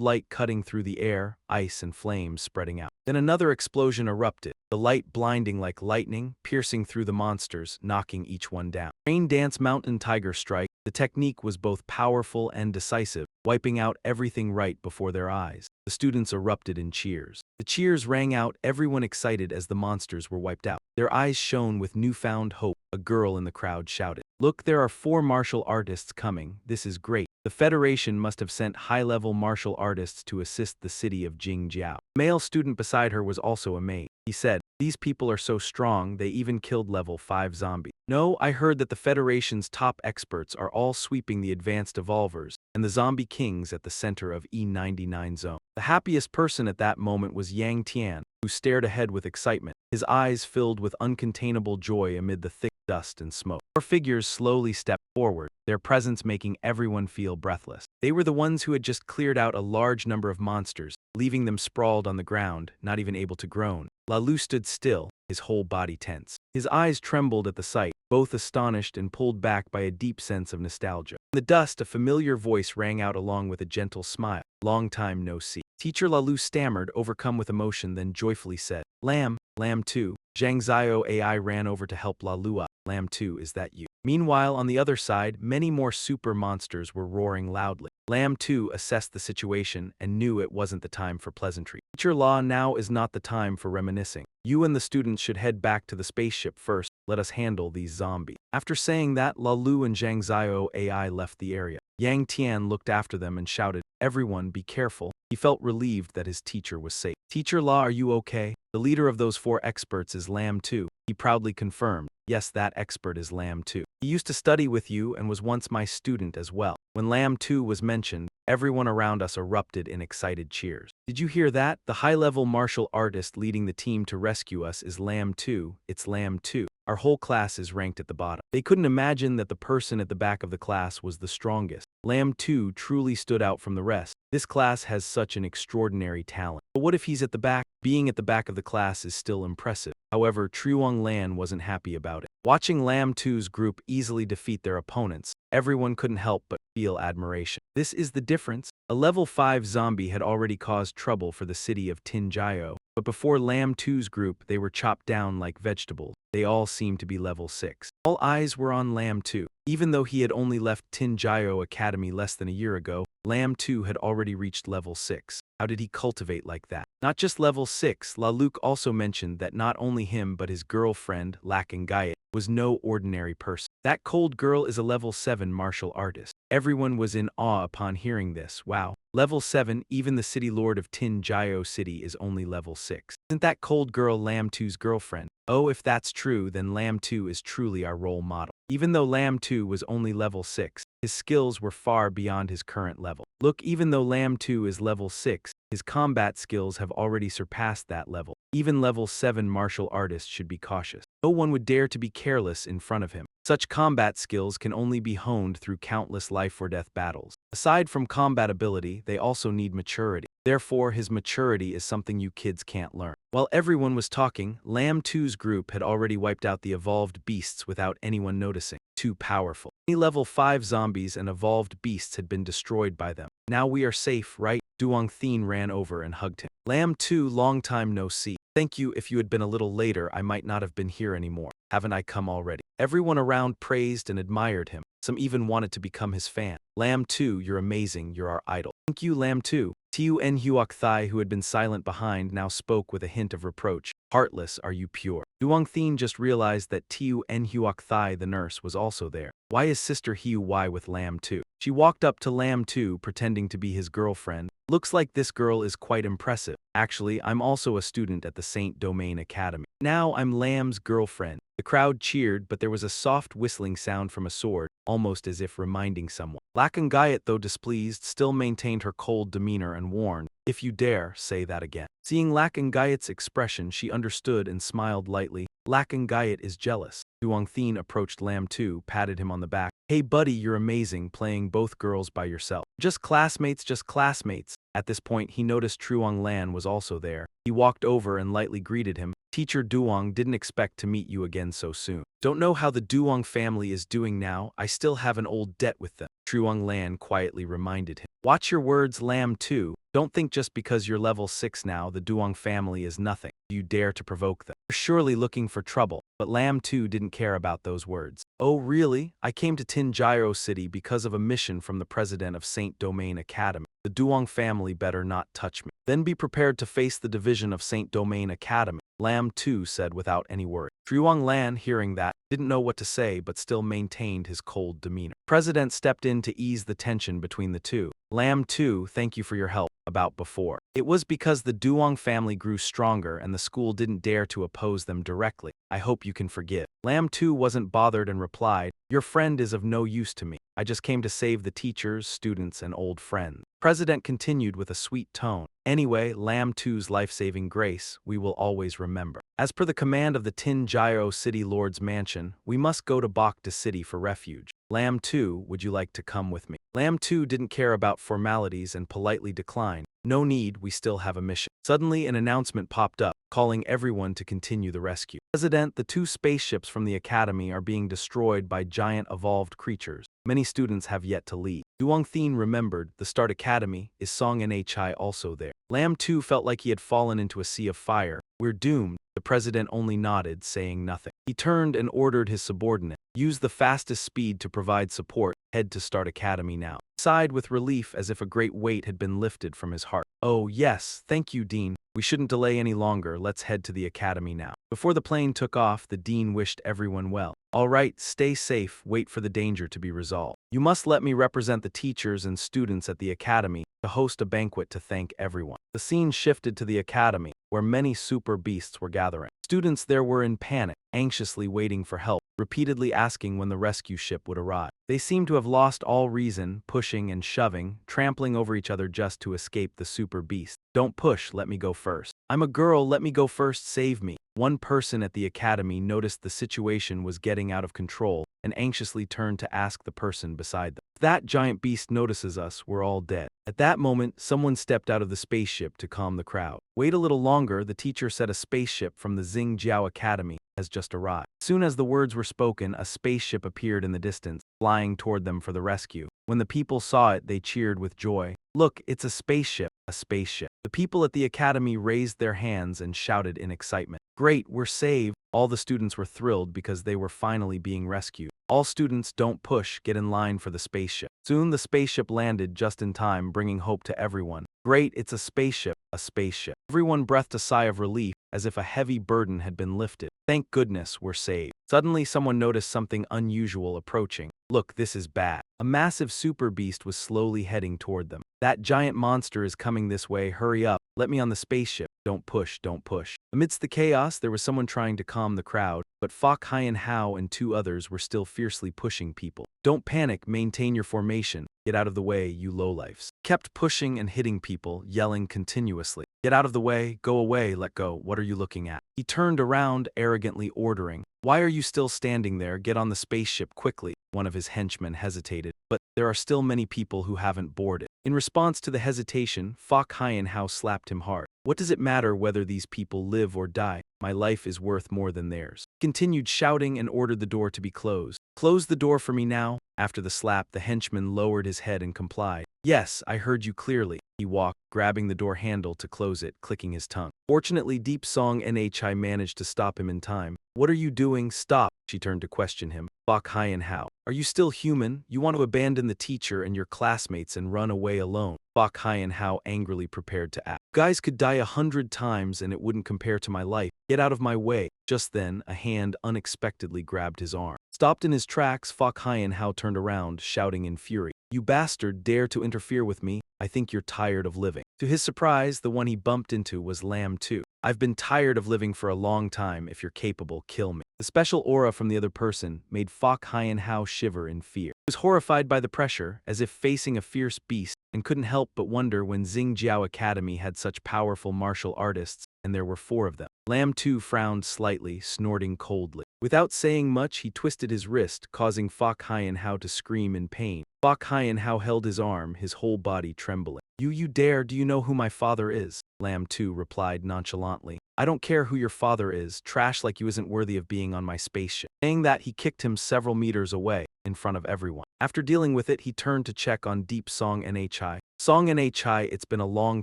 light cutting through the air, ice and flames spreading out. Then another explosion erupted, the light blinding like lightning, piercing through the monsters, knocking each one down. Rain Dance Mountain Tiger Strike. The technique was both powerful and decisive, wiping out everything right before their eyes. The students erupted in cheers. The cheers rang out, everyone excited as the monsters were wiped out. Their eyes shone with newfound hope. A girl in the crowd shouted, "Look, there are 4 martial artists coming. This is great. The Federation must have sent high-level martial artists to assist the city of Jingjiao." A male student beside her was also amazed. He said, "These people are so strong, they even killed level 5 zombies." "No, I heard that the Federation's top experts are all sweeping the advanced evolvers and the zombie kings at the center of E99 zone." The happiest person at that moment was Yang Tian, who stared ahead with excitement, his eyes filled with uncontainable joy amid the thick dust and smoke. 4 figures slowly stepped forward, their presence making everyone feel breathless. They were the ones who had just cleared out a large number of monsters, leaving them sprawled on the ground, not even able to groan. Lalu stood still, his whole body tense. His eyes trembled at the sight, both astonished and pulled back by a deep sense of nostalgia. In the dust, a familiar voice rang out along with a gentle smile, "Long time no see." Teacher Lalu stammered, overcome with emotion, then joyfully said, Lamb 2. Zhang Zio AI ran over to help Lalu up. "Lamb 2, is that you?" Meanwhile, on the other side, many more super monsters were roaring loudly. Lam 2 assessed the situation and knew it wasn't the time for pleasantry. Teacher Law, now is not the time for reminiscing. You and the students should head back to the spaceship first. Let us handle these zombies. After saying that, La Lu and Zhang Zio AI left the area. Yang Tian looked after them and shouted, "Everyone, be careful." He felt relieved that his teacher was safe. Teacher La, are you okay? The leader of those 4 experts is Lam 2. He proudly confirmed, yes, that expert is Lam 2. He used to study with you and was once my student as well. When Lam 2 was mentioned, everyone around us erupted in excited cheers. Did you hear that? The high-level martial artist leading the team to rescue us is Lam 2. It's Lam 2. Our whole class is ranked at the bottom. They couldn't imagine that the person at the back of the class was the strongest. Lam 2 truly stood out from the rest. This class has such an extraordinary talent. But what if he's at the back? Being at the back of the class is still impressive. However, Truong Lan wasn't happy about it. Watching Lam 2's group easily defeat their opponents, everyone couldn't help but feel admiration. This is the difference. A level 5 zombie had already caused trouble for the city of Tinjio, but before Lam 2's group, they were chopped down like vegetables. They all seemed to be level 6. All eyes were on Lam 2. Even though he had only left Tinjio Academy less than a year ago, Lam 2 had already reached level 6. How did he cultivate like that? Not just level 6, La Luke also mentioned that not only him but his girlfriend, Lakangayat, was no ordinary person. That cold girl is a level 7 martial artist. Everyone was in awe upon hearing this. Wow. Level 7, even the city lord of Tinjio City is only level 6. Isn't that cold girl Lam 2's girlfriend? Oh, if that's true, then Lam 2 is truly our role model. Even though Lam 2 was only level 6, his skills were far beyond his current level. Look, even though Lam 2 is level 6, his combat skills have already surpassed that level. Even level 7 martial artists should be cautious. No one would dare to be careless in front of him. Such combat skills can only be honed through countless life-or-death battles. Aside from combat ability, they also need maturity. Therefore, his maturity is something you kids can't learn. While everyone was talking, Lam 2's group had already wiped out the evolved beasts without anyone noticing. Too powerful. Any level 5 zombies and evolved beasts had been destroyed by them. Now we are safe, right? Duong Thien ran over and hugged him. Lam 2, long time no see. Thank you. If you had been a little later, I might not have been here anymore. Haven't I come already? Everyone around praised and admired him. Some even wanted to become his fan. Lam 2, you're amazing. You're our idol. Thank you, Lam 2. Tiu En Huoc Thai, who had been silent behind, now spoke with a hint of reproach. Heartless, are you pure? Duong Thien just realized that Tiu En Huoc Thai, the nurse, was also there. Why is Sister Hiu Y with Lam 2? She walked up to Lam 2, pretending to be his girlfriend. Looks like this girl is quite impressive. Actually, I'm also a student at the Saint Domain Academy. Now I'm Lam's girlfriend. The crowd cheered, but there was a soft whistling sound from a sword, almost as if reminding someone. Lakangayat, though displeased, still maintained her cold demeanor and warned, "If you dare, say that again." Seeing Lakangayat's expression, she understood and smiled lightly. Lakangayat is jealous. Duong Thien approached Lam 2, patted him on the back. "Hey buddy, you're amazing, playing both girls by yourself." Just classmates, just classmates." At this point, he noticed Truong Lan was also there. He walked over and lightly greeted him. "Teacher Duong, didn't expect to meet you again so soon. Don't know how the Duong family is doing now. I still have an old debt with them." Truong Lan quietly reminded him. "Watch your words, Lam 2. Don't think just because you're level 6 now, the Duong family is nothing. Do you dare to provoke them? You're surely looking for trouble." But Lam 2 didn't care about those words. "Oh really? I came to Tinjiro City because of a mission from the president of Saint Domain Academy. The Duong family better not touch me. Then be prepared to face the division of Saint Domain Academy," Lam 2 said without any worry. Truong Lan, hearing that, didn't know what to say but still maintained his cold demeanor. President stepped in to ease the tension between the two. "Lam 2, thank you for your help. About before. It was because the Duong family grew stronger and the school didn't dare to oppose them directly. I hope you can forgive." Lam 2 wasn't bothered and replied, "Your friend is of no use to me. I just came to save the teachers, students, and old friends." President continued with a sweet tone. "Anyway, Lam 2's life-saving grace, we will always remember. As per the command of the Tinjiro City Lord's mansion, we must go to Bokta City for refuge. Lam 2, would you like to come with me?" Lam 2 didn't care about formalities and politely declined. "No need, we still have a mission." Suddenly, an announcement popped up, calling everyone to continue the rescue. "President, the 2 spaceships from the Academy are being destroyed by giant evolved creatures. Many students have yet to leave." Duong Thien remembered, the Start Academy, is Song Nhai also there? Lam 2 felt like he had fallen into a sea of fire. "We're doomed." The president only nodded, saying nothing. He turned and ordered his subordinate, "Use the fastest speed to provide support. Head to start academy now. Sighed with relief as if a great weight had been lifted from his heart. Oh yes, thank you, Dean. We shouldn't delay any longer, let's head to the academy now. Before the plane took off, the dean wished everyone well. All right, stay safe, wait for the danger to be resolved. You must let me represent the teachers and students at the academy to host a banquet to thank everyone. The scene shifted to the academy, where many super beasts were gathering. Students there were in panic, anxiously waiting for help, repeatedly asking when the rescue ship would arrive. They seemed to have lost all reason, pushing and shoving, trampling over each other just to escape the super beast. Don't push, let me go first. I'm a girl, let me go first, save me. One person at the academy noticed the situation was getting out of control and anxiously turned to ask the person beside them. If that giant beast notices us, we're all dead. At that moment, someone stepped out of the spaceship to calm the crowd. Wait a little longer, the teacher said a spaceship from the Xingjiao Academy has just arrived. As soon as the words were spoken, a spaceship appeared in the distance, flying toward them for the rescue. When the people saw it, they cheered with joy. Look, it's a spaceship, a spaceship. The people at the academy raised their hands and shouted in excitement. Great, we're saved. All the students were thrilled because they were finally being rescued. All students, don't push, get in line for the spaceship. Soon the spaceship landed just in time, bringing hope to everyone. Great, it's a spaceship, a spaceship. Everyone breathed a sigh of relief, as if a heavy burden had been lifted. Thank goodness, we're saved. Suddenly someone noticed something unusual approaching. Look, this is bad. A massive super beast was slowly heading toward them. That giant monster is coming this way, hurry up, let me on the spaceship. Don't push, don't push. Amidst the chaos, there was someone trying to calm the crowd, but Fok Hien Hao and two others were still fiercely pushing people. Don't panic, maintain your formation. Get out of the way, you lowlifes. Kept pushing and hitting people, yelling continuously. Get out of the way, go away, let go, what are you looking at? He turned around, arrogantly ordering. Why are you still standing there? Get on the spaceship quickly. One of his henchmen hesitated, but there are still many people who haven't boarded. In response to the hesitation, Fok Hien Hao slapped him hard. What does it matter whether these people live or die? My life is worth more than theirs. He continued shouting and ordered the door to be closed. Close the door for me now. After the slap, the henchman lowered his head and complied. Yes, I heard you clearly. He walked, grabbing the door handle to close it, clicking his tongue. Fortunately, Deep Song Nhi managed to stop him in time. What are you doing? Stop, she turned to question him. Fok Hien Hao. Are you still human? You want to abandon the teacher and your classmates and run away alone? Fok Hien Hao angrily prepared to act. Guys could die 100 times and it wouldn't compare to my life. Get out of my way. Just then, a hand unexpectedly grabbed his arm. Stopped in his tracks, Fok Hien Hao turned around, shouting in fury. You bastard, dare to interfere with me? I think you're tired of living. To his surprise, the one he bumped into was Lam 2. I've been tired of living for a long time. If you're capable, kill me. The special aura from the other person made Fok Hien Hao shiver in fear. He was horrified by the pressure, as if facing a fierce beast, and couldn't help but wonder when Xingjiao Academy had such powerful martial artists, and there were 4 of them. Lam 2 frowned slightly, snorting coldly. Without saying much, he twisted his wrist, causing Fok Hien Hao to scream in pain. Fok Hien Hao held his arm, his whole body trembling. You dare, do you know who my father is? Lam 2 replied nonchalantly. I don't care who your father is, trash like you isn't worthy of being on my spaceship. Saying that, he kicked him several meters away, in front of everyone. After dealing with it, he turned to check on Deep Song Nhi. Song Nhi, it's been a long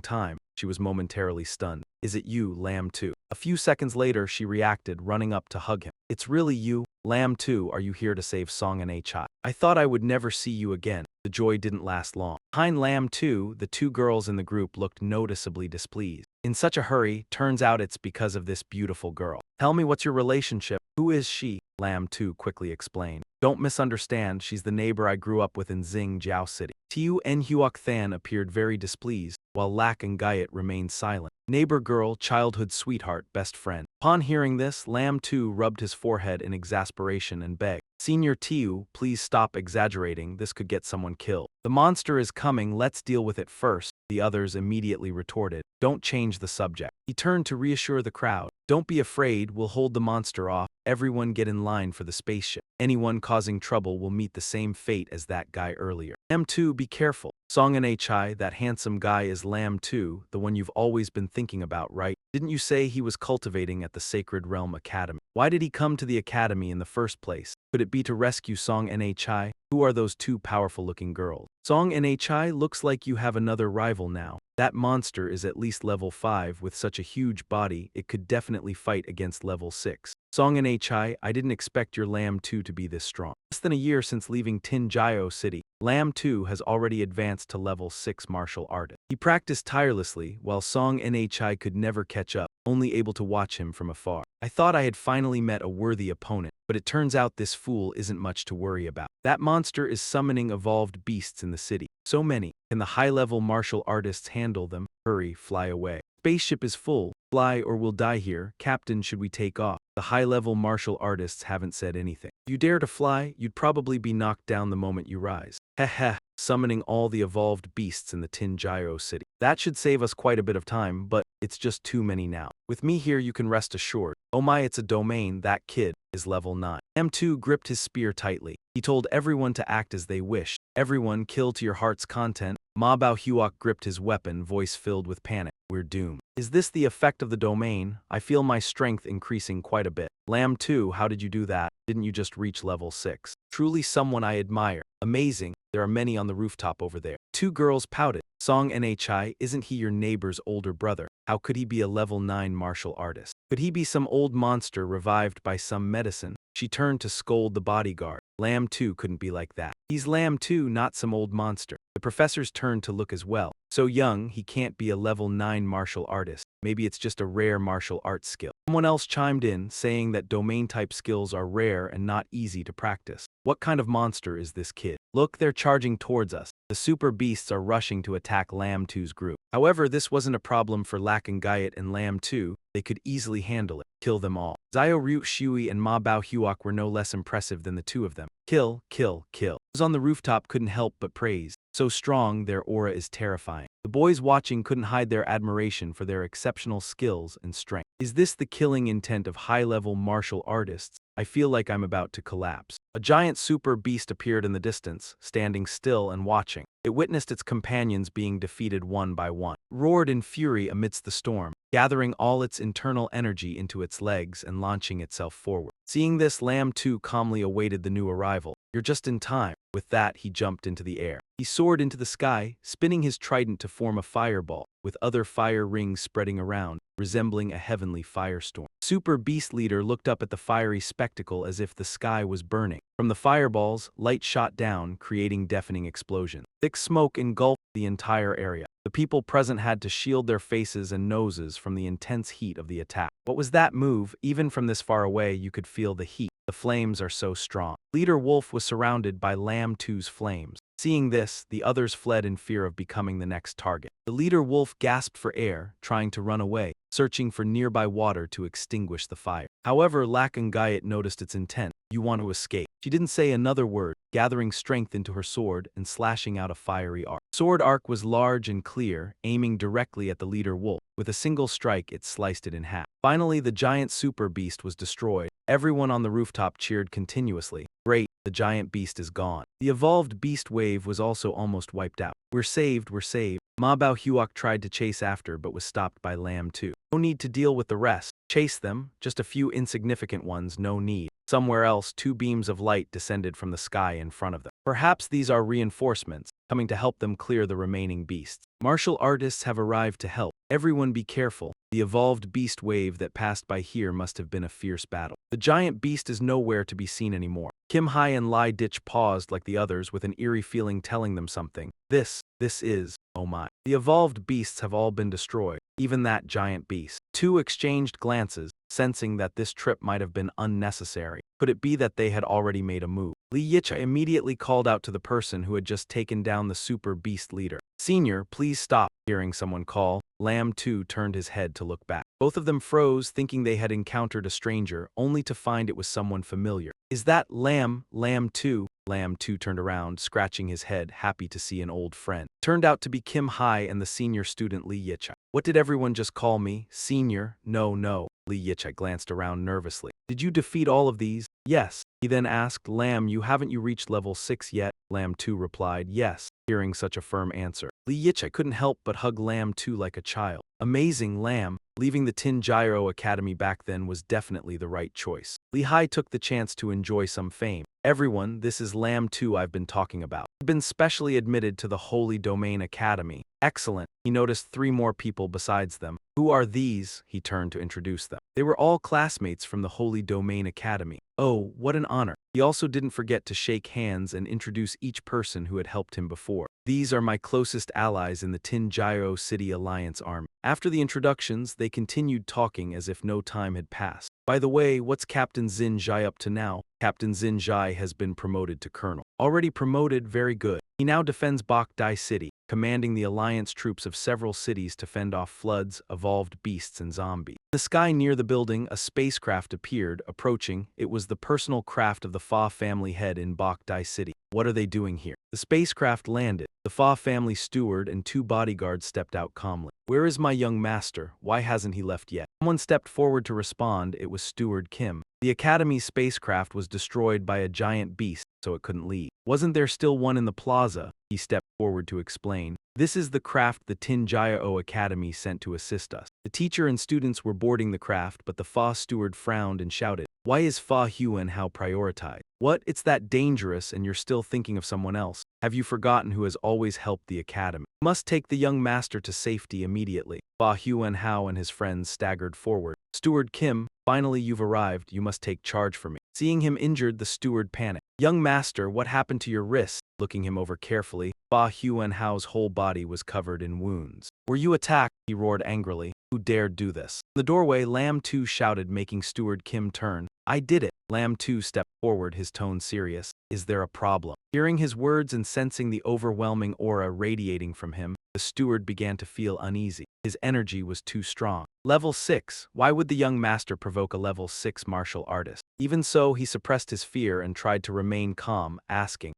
time. She was momentarily stunned. Is it you, Lam 2? A few seconds later, she reacted, running up to hug him. It's really you? Lam 2, are you here to save Song Nhi? I thought I would never see you again. The joy didn't last long. Behind Lam 2, the 2 girls in the group looked noticeably displeased. In such a hurry, turns out it's because of this beautiful girl. Tell me, what's your relationship? Who is she? Lam 2 quickly explained. Don't misunderstand, she's the neighbor I grew up with in Xingjiao City. Tiu Nhuoc Than appeared very displeased, while Lak and Guyet remained silent. Neighbor girl, childhood sweetheart, best friend. Upon hearing this, Lam 2 rubbed his forehead in exasperation and begged. Senior Tiu, please stop exaggerating, this could get someone killed. The monster is coming, let's deal with it first. The others immediately retorted. Don't change the subject. He turned to reassure the crowd. Don't be afraid, we'll hold the monster off. Everyone get in line for the spaceship. Anyone causing trouble will meet the same fate as that guy earlier. Lam 2, be careful. Song Nhi, that handsome guy is Lam 2, the one you've always been thinking about, right? Didn't you say he was cultivating at the Sacred Realm Academy? Why did he come to the academy in the first place? Could it be to rescue Song Nhi? Who are those two powerful-looking girls? Song Nhi, looks like you have another rival now. That monster is at least level 5 with such a huge body, it could definitely fight against level 6. Song Nhi, I didn't expect your Lamb 2 to be this strong. Less than a year since leaving Tinjio City, Lamb 2 has already advanced to level 6 martial artist. He practiced tirelessly, while Song Nhi could never catch up, only able to watch him from afar. I thought I had finally met a worthy opponent, but it turns out this fool isn't much to worry about. That monster is summoning evolved beasts in the city. So many. Can the high-level martial artists handle them? Hurry, fly away. Spaceship is full. Fly or we'll die here. Captain, should we take off? The high-level martial artists haven't said anything. If you dare to fly, you'd probably be knocked down the moment you rise. Heh heh. Summoning all the evolved beasts in the Tinjio City. That should save us quite a bit of time, but it's just too many now. With me here you can rest assured. Oh my, it's a domain, that kid is level 9. M2 gripped his spear tightly. He told everyone to act as they wished. Everyone, kill to your heart's content. Ma Bao Huok gripped his weapon, voice filled with panic. We're doomed. Is this the effect of the domain? I feel my strength increasing quite a bit. Lamb 2, how did you do that? Didn't you just reach level 6? Truly someone I admire. Amazing. There are many on the rooftop over there. Two girls pouted. Song Nhi, isn't he your neighbor's older brother? How could he be a level 9 martial artist? Could he be some old monster revived by some medicine? She turned to scold the bodyguard. Lamb 2 couldn't be like that. He's Lamb 2, not some old monster. The professors turned to look as well. So young, he can't be a level 9 martial artist. Maybe it's just a rare martial arts skill. Someone else chimed in, saying that domain-type skills are rare and not easy to practice. What kind of monster is this kid? Look, they're charging towards us. The super beasts are rushing to attack Lamb 2's group. However, this wasn't a problem for Lakangayat and Lamb 2. They could easily handle it. Kill them all. Zio Ryut Shui and Ma Bao Huok were no less impressive than the two of them. Kill, kill, kill. Those on the rooftop couldn't help but praise. So strong, their aura is terrifying. The boys watching couldn't hide their admiration for their exceptional skills and strength. Is this the killing intent of high-level martial artists? I feel like I'm about to collapse. A giant super beast appeared in the distance, standing still and watching. It witnessed its companions being defeated one by one. Roared in fury amidst the storm, gathering all its internal energy into its legs and launching itself forward. Seeing this, Lamb 2 calmly awaited the new arrival. You're just in time. With that, he jumped into the air. He soared into the sky, spinning his trident to form a fireball, with other fire rings spreading around, resembling a heavenly firestorm. Super Beast Leader looked up at the fiery spectacle as if the sky was burning. From the fireballs, light shot down, creating deafening explosions. Thick smoke engulfed the entire area. The people present had to shield their faces and noses from the intense heat of the attack. What was that move? Even from this far away, you could feel the heat. The flames are so strong. Leader Wolf was surrounded by Lamb 2's flames. Seeing this, the others fled in fear of becoming the next target. The leader wolf gasped for air, trying to run away, searching for nearby water to extinguish the fire. However, Lakangayat noticed its intent. You want to escape. She didn't say another word, gathering strength into her sword and slashing out a fiery arc. Sword arc was large and clear, aiming directly at the leader wolf. With a single strike, it sliced it in half. Finally, the giant super beast was destroyed. Everyone on the rooftop cheered continuously. Great, the giant beast is gone. The evolved beast wave was also almost wiped out. We're saved, we're saved. Ma Bao Huok tried to chase after but was stopped by Lamb 2. No need to deal with the rest. Chase them, just a few insignificant ones, no need. Somewhere else, two beams of light descended from the sky in front of them. Perhaps these are reinforcements, coming to help them clear the remaining beasts. Martial artists have arrived to help. Everyone be careful. The evolved beast wave that passed by here must have been a fierce battle. The giant beast is nowhere to be seen anymore. Kim Hai and Lai Ditch paused like the others with an eerie feeling telling them something. This is, oh my. The evolved beasts have all been destroyed, even that giant beast. Two exchanged glances, sensing that this trip might have been unnecessary. Could it be that they had already made a move? Li Yicha immediately called out to the person who had just taken down the super beast leader. Senior, please stop. Hearing someone call, Lamb 2 turned his head to look back. Both of them froze, thinking they had encountered a stranger, only to find it was someone familiar. Is that Lamb 2? Lamb 2 turned around, scratching his head, happy to see an old friend. Turned out to be Kim Hai and the senior student Li Yicha. What did everyone just call me? Senior? No. Li Yicha glanced around nervously. Did you defeat all of these? Yes. He then asked, Lamb, haven't you reached level 6 yet? Lamb 2 replied, yes. Hearing such a firm answer, Li Yicha couldn't help but hug Lamb 2 like a child. Amazing, Lamb. Leaving the Tin Gyro Academy back then was definitely the right choice. Lehigh took the chance to enjoy some fame. Everyone, this is Lamb 2 I've been talking about. He'd been specially admitted to the Holy Domain Academy. Excellent. He noticed 3 more people besides them. Who are these? He turned to introduce them. They were all classmates from the Holy Domain Academy. Oh, what an honor. He also didn't forget to shake hands and introduce each person who had helped him before. These are my closest allies in the Tin Gyro City Alliance Army. After the introductions, they continued talking as if no time had passed. By the way, what's Captain Xin Zhai up to now? Captain Xin Zhai has been promoted to colonel. Already promoted, very good. He now defends Bok Dai City, commanding the alliance troops of several cities to fend off floods, evolved beasts, and zombies. In the sky near the building, a spacecraft appeared, approaching. It was the personal craft of the Fa family head in Bok Dai City. What are they doing here? The spacecraft landed. The Fa family steward and 2 bodyguards stepped out calmly. Where is my young master? Why hasn't he left yet? Someone stepped forward to respond. It was Steward Kim. The Academy's spacecraft was destroyed by a giant beast, so it couldn't leave. Wasn't there still one in the plaza? He stepped forward to explain. This is the craft the Tin Gyro Academy sent to assist us. The teacher and students were boarding the craft, but the Fa steward frowned and shouted, "Why is Fa Huan Hao prioritized? What? It's that dangerous and you're still thinking of someone else. Have you forgotten who has always helped the academy? You must take the young master to safety immediately." Fa Huan Hao and his friends staggered forward. Steward Kim, finally you've arrived, you must take charge for me. Seeing him injured, the steward panicked. Young master, what happened to your wrist? Looking him over carefully, Fa Huan Hao's whole body was covered in wounds. Were you attacked? He roared angrily. Who dared do this? In the doorway, Lamb 2 shouted, making Steward Kim turn. I did it. Lamb 2 stepped forward, his tone serious. Is there a problem? Hearing his words and sensing the overwhelming aura radiating from him, the steward began to feel uneasy. His energy was too strong. Level 6. Why would the young master provoke a level 6 martial artist? Even so, he suppressed his fear and tried to remain calm, asking,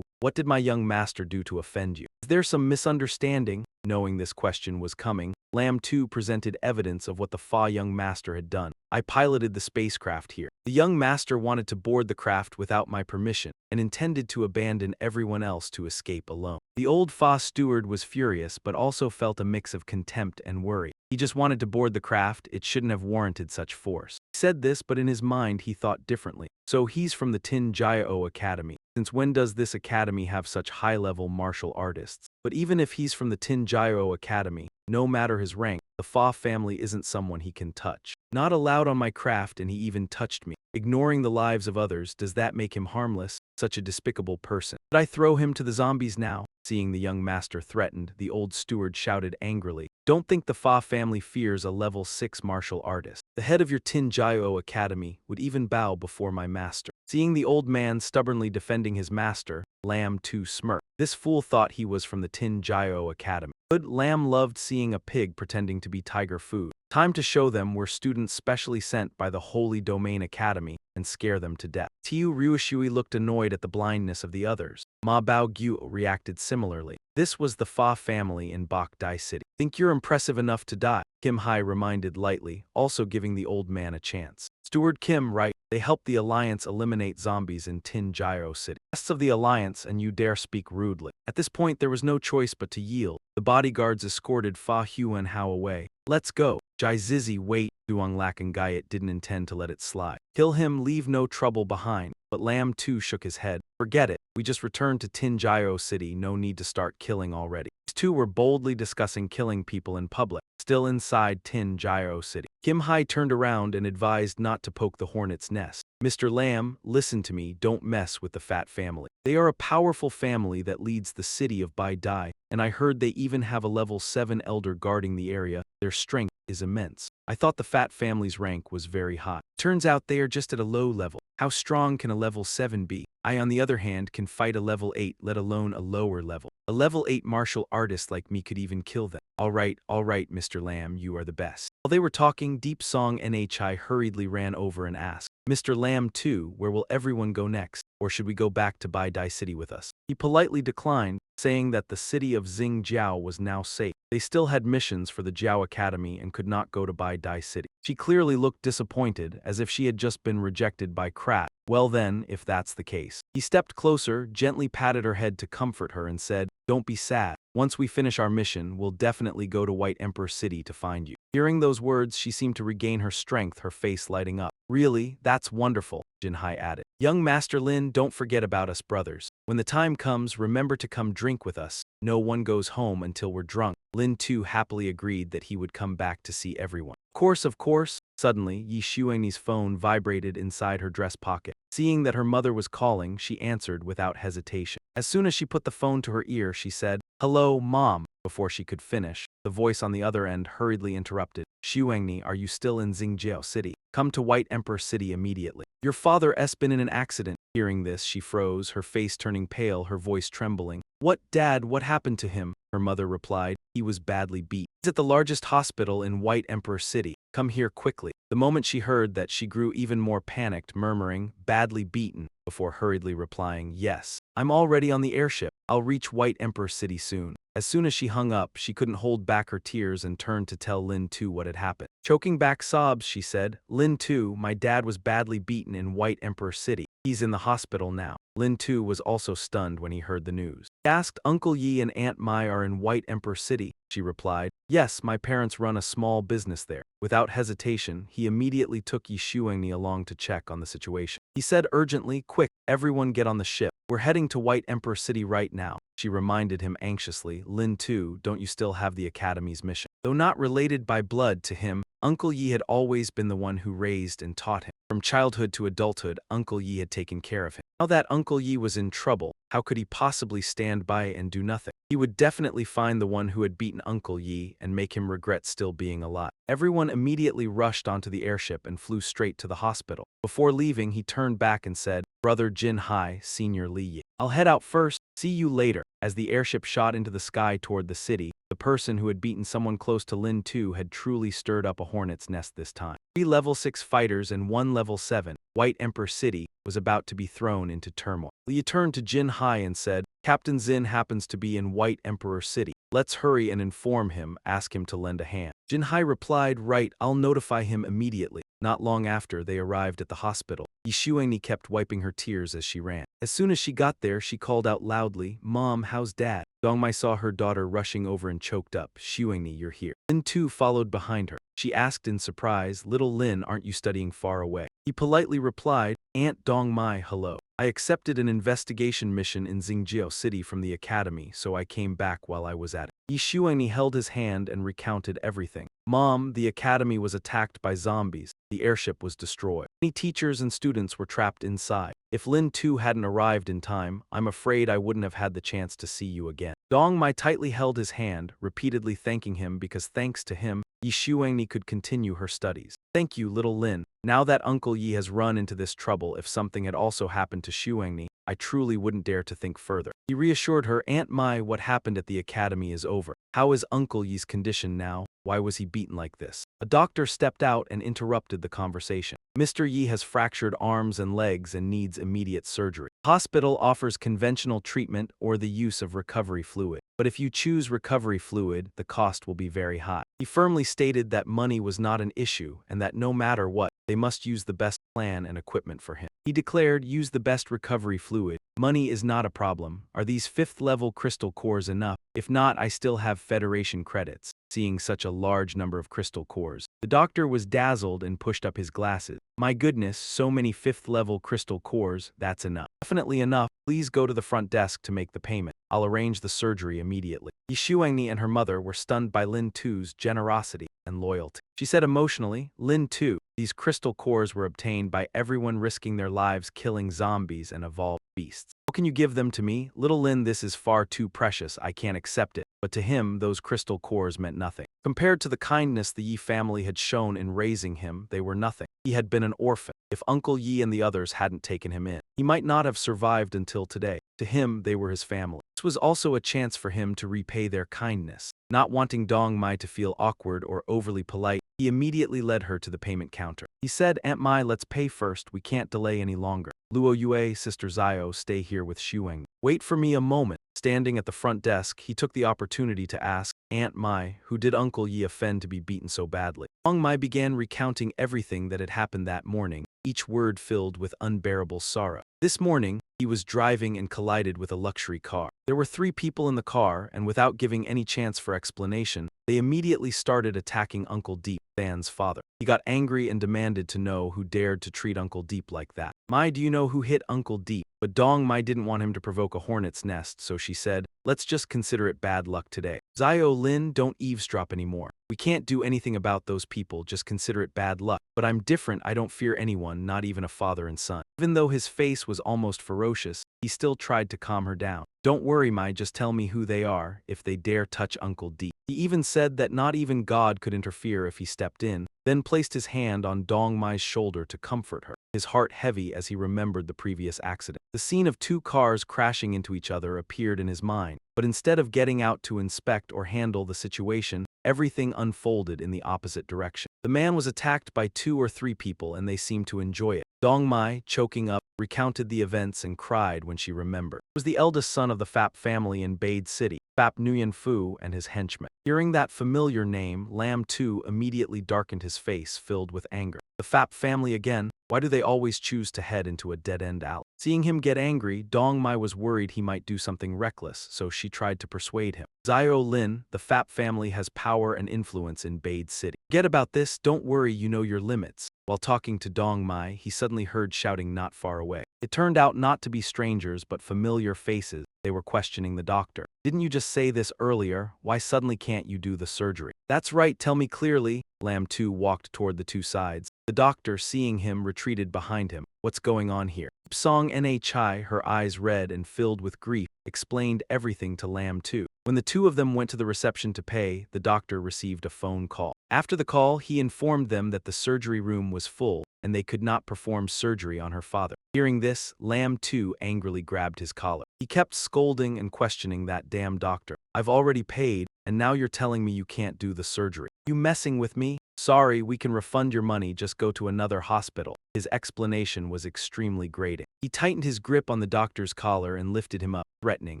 what did my young master do to offend you? Is there some misunderstanding? Knowing this question was coming, Lamb 2 presented evidence of what the Fa young master had done. I piloted the spacecraft here. The young master wanted to board the craft without my permission and intended to abandon everyone else to escape alone. The old Fa steward was furious but also felt a mix of contempt and worry. He just wanted to board the craft, it shouldn't have warranted such force. He said this, but in his mind he thought differently. So he's from the Tin Gyro Academy. Since when does this academy have such high-level martial artists? But even if he's from the Tin Gyro Academy, no matter his rank, the Fa family isn't someone he can touch. Not allowed on my craft, and he even touched me. Ignoring the lives of others, does that make him harmless? Such a despicable person. Should I throw him to the zombies now? Seeing the young master threatened, the old steward shouted angrily. Don't think the Fa family fears a level 6 martial artist. The head of your Tin Gyro Academy would even bow before my master. Seeing the old man stubbornly defending his master, Lamb 2 smirked. This fool thought he was from the Tin Gyro Academy. Good. Lamb loved seeing a pig pretending to be tiger food. Time to show them we're students specially sent by the Holy Domain Academy and scare them to death. Tiu Ryushui looked annoyed at the blindness of the others. Ma Bao Gyu reacted similarly. This was the Fa family in Bok Dai City. Think you're impressive enough to die? Kim Hai reminded lightly, also giving the old man a chance. Steward Kim, right? They helped the Alliance eliminate zombies in Tin Gyro City. Guests of the Alliance, and you dare speak rudely. At this point, there was no choice but to yield. The bodyguards escorted Fa Huan Hao away. Let's go. Jai Zizi, wait. Duong Lak and Gaiet didn't intend to let it slide. Kill him, leave no trouble behind. But Lamb 2 shook his head. Forget it. We just returned to Tin Gyro City, no need to start killing already. These two were boldly discussing killing people in public, still inside Tin Gyro City. Kim Hai turned around and advised not to poke the hornet's nest. Mr. Lamb, listen to me, don't mess with the Fat family. They are a powerful family that leads the city of Bai Dai, and I heard they even have a level 7 elder guarding the area. Their strength is immense. I thought the Fat family's rank was very high. Turns out they are just at a low level. How strong can a level 7 be? I, on the other hand, can fight a level 8, let alone a lower level. A level 8 martial artist like me could even kill them. All right, Mr. Lamb, you are the best. While they were talking, Deep Song Nhi hurriedly ran over and asked, Mr. Lamb 2, where will everyone go next? Or should we go back to Bai Dai City with us? He politely declined, saying that the city of Xingjiao was now safe. They still had missions for the Jiao Academy and could not go to Bai Dai City. She clearly looked disappointed, as if she had just been rejected by Krat. Well then, if that's the case. He stepped closer, gently patted her head to comfort her and said, don't be sad. Once we finish our mission, we'll definitely go to White Emperor City to find you. Hearing those words, she seemed to regain her strength, her face lighting up. Really? That's wonderful, Jinhai added. Young Master Lin, don't forget about us brothers. When the time comes, remember to come drink with us. No one goes home until we're drunk. Lin too happily agreed that he would come back to see everyone. Of course. Suddenly, Yi Xuanyi's phone vibrated inside her dress pocket. Seeing that her mother was calling, she answered without hesitation. As soon as she put the phone to her ear, she said, "Hello, Mom." Before she could finish, the voice on the other end hurriedly interrupted. "Xuanyi, are you still in Xingjiao City? Come to White Emperor City immediately. Your father's been in an accident." Hearing this, she froze, her face turning pale, her voice trembling. "What, Dad? What happened to him?" Her mother replied. "He was badly beat. He's at the largest hospital in White Emperor City. Come here quickly." The moment she heard that, she grew even more panicked, murmuring, "Badly beaten," before hurriedly replying, "Yes, I'm already on the airship. I'll reach White Emperor City soon." As soon as she hung up, she couldn't hold back her tears and turned to tell Lin Tu what had happened. Choking back sobs, she said, "Lin Tu, my dad was badly beaten in White Emperor City. He's in the hospital now." Lin Tu was also stunned when he heard the news. He asked, "Uncle Yi and Aunt Mai are in White Emperor City?" She replied, "Yes, my parents run a small business there." Without hesitation, he immediately took Yi Xuanyi along to check on the situation. He said urgently, "Quick, everyone get on the ship. We're heading to White Emperor City right now." She reminded him anxiously, "Lin Tu, don't you still have the Academy's mission?" Though not related by blood to him, Uncle Yi had always been the one who raised and taught him. From childhood to adulthood, Uncle Yi had taken care of him. Now that Uncle Yi was in trouble, how could he possibly stand by and do nothing? He would definitely find the one who had beaten Uncle Yi and make him regret still being alive. Everyone immediately rushed onto the airship and flew straight to the hospital. Before leaving, he turned back and said, "Brother Jin Hai, Senior Li Yi, I'll head out first. See you later." As the airship shot into the sky toward the city, the person who had beaten someone close to Lin Tu had truly stirred up a hornet's nest this time. 3 level 6 fighters and 1 level 7, White Emperor City, was about to be thrown into turmoil. Li turned to Jin Hai and said, "Captain Xin happens to be in White Emperor City. Let's hurry and inform him, ask him to lend a hand." Jin Hai replied, "Right, I'll notify him immediately." Not long after, they arrived at the hospital. Yi Xuanyi kept wiping her tears as she ran. As soon as she got there, she called out loudly, "Mom, how's Dad?" Dongmai saw her daughter rushing over and choked up. "Xuanyi, you're here." Lin too followed behind her. She asked in surprise, "Little Lin, aren't you studying far away?" He politely replied, "Aunt Dongmai, hello. I accepted an investigation mission in Xingjiao City from the Academy, so I came back while I was at it." Yi Xuanyi held his hand and recounted everything. "Mom, the Academy was attacked by zombies. The airship was destroyed. Many teachers and students were trapped inside. If Lin Tu hadn't arrived in time, I'm afraid I wouldn't have had the chance to see you again." Dong Mai tightly held his hand, repeatedly thanking him because thanks to him, Yi Xuanyi could continue her studies. "Thank you, little Lin. Now that Uncle Yi has run into this trouble, if something had also happened to Xuanyi, I truly wouldn't dare to think further." He reassured her, "Aunt Mai, what happened at the academy is over. How is Uncle Yi's condition now? Why was he beaten like this?" A doctor stepped out and interrupted the conversation. "Mr. Yi has fractured arms and legs and needs immediate surgery. The hospital offers conventional treatment or the use of recovery fluid. But if you choose recovery fluid, the cost will be very high." He firmly stated that money was not an issue and that no matter what, they must use the best plan and equipment for him. He declared, "Use the best recovery fluid. Money is not a problem. Are these 5th level crystal cores enough? If not, I still have Federation credits." Seeing such a large number of crystal cores, the doctor was dazzled and pushed up his glasses. "My goodness, so many 5th level crystal cores, that's enough." "Definitely enough. Please go to the front desk to make the payment. I'll arrange the surgery immediately." Yi Xuanyi and her mother were stunned by Lin Tu's generosity and loyalty. She said emotionally, "Lin Tu, these crystal cores were obtained by everyone risking their lives killing zombies and evolved beasts. How can you give them to me? Little Lin, this is far too precious, I can't accept it." But to him, those crystal cores meant nothing. Compared to the kindness the Yi family had shown in raising him, they were nothing. He had been an orphan. If Uncle Yi and the others hadn't taken him in, he might not have survived until today. To him, they were his family. This was also a chance for him to repay their kindness. Not wanting Dong Mai to feel awkward or overly polite, he immediately led her to the payment counter. He said, "Aunt Mai, let's pay first. We can't delay any longer. Luo Yue, Sister Zio, stay here with Xuang. Wait for me a moment." Standing at the front desk, he took the opportunity to ask, "Aunt Mai, who did Uncle Yi offend to be beaten so badly?" Dong Mai began recounting everything that had happened that morning, each word filled with unbearable sorrow. "This morning, He was driving and collided with a luxury car. There were 3 people in the car, and without giving any chance for explanation, they immediately started attacking Uncle Deep, Dan's father. He got angry and demanded to know who dared to treat Uncle Deep like that. "Mai, do you know who hit Uncle Deep?" But Dong Mai didn't want him to provoke a hornet's nest, so she said, "Let's just consider it bad luck today. Zio, Lynn, don't eavesdrop anymore. We can't do anything about those people, just consider it bad luck. But I'm different, I don't fear anyone, not even a father and son." Even though his face was almost ferocious, he still tried to calm her down. "Don't worry, Mai, just tell me who they are, if they dare touch Uncle Deep." He even said that not even God could interfere if he stepped in, then placed his hand on Dong Mai's shoulder to comfort her, his heart heavy as he remembered the previous accident. The scene of 2 cars crashing into each other appeared in his mind, but instead of getting out to inspect or handle the situation, everything unfolded in the opposite direction. The man was attacked by 2 or 3 people and they seemed to enjoy it. Dong Mai, choking up, recounted the events and cried when she remembered. It was the eldest son of the Phap family in Bade City, Phap Nguyen Phu and his henchmen. Hearing that familiar name, Lam Tu immediately darkened his face, filled with anger. The Phap family again? Why do they always choose to head into a dead-end alley? Seeing him get angry, Dong Mai was worried he might do something reckless, so she tried to persuade him. "Zio, Lin, the Phap family has power and influence in Bade City. Forget about this, don't worry, you know your limits." While talking to Dong Mai, he suddenly heard shouting not far away. It turned out not to be strangers but familiar faces. They were questioning the doctor. "Didn't you just say this earlier? Why suddenly can't you do the surgery?" "That's right, tell me clearly." Lam Tu walked toward the 2 sides. The doctor, seeing him, retreated behind him. "What's going on here?" Song Nhai, her eyes red and filled with grief, explained everything to Lam Tu. When the 2 of them went to the reception to pay, the doctor received a phone call. After the call, he informed them that the surgery room was full and they could not perform surgery on her father. Hearing this, Lam Tu angrily grabbed his collar. He kept scolding and questioning that damn doctor. "I've already paid, and now you're telling me you can't do the surgery. You messing with me? Sorry, we can refund your money, just go to another hospital." His explanation was extremely grating. He tightened his grip on the doctor's collar and lifted him up, threatening,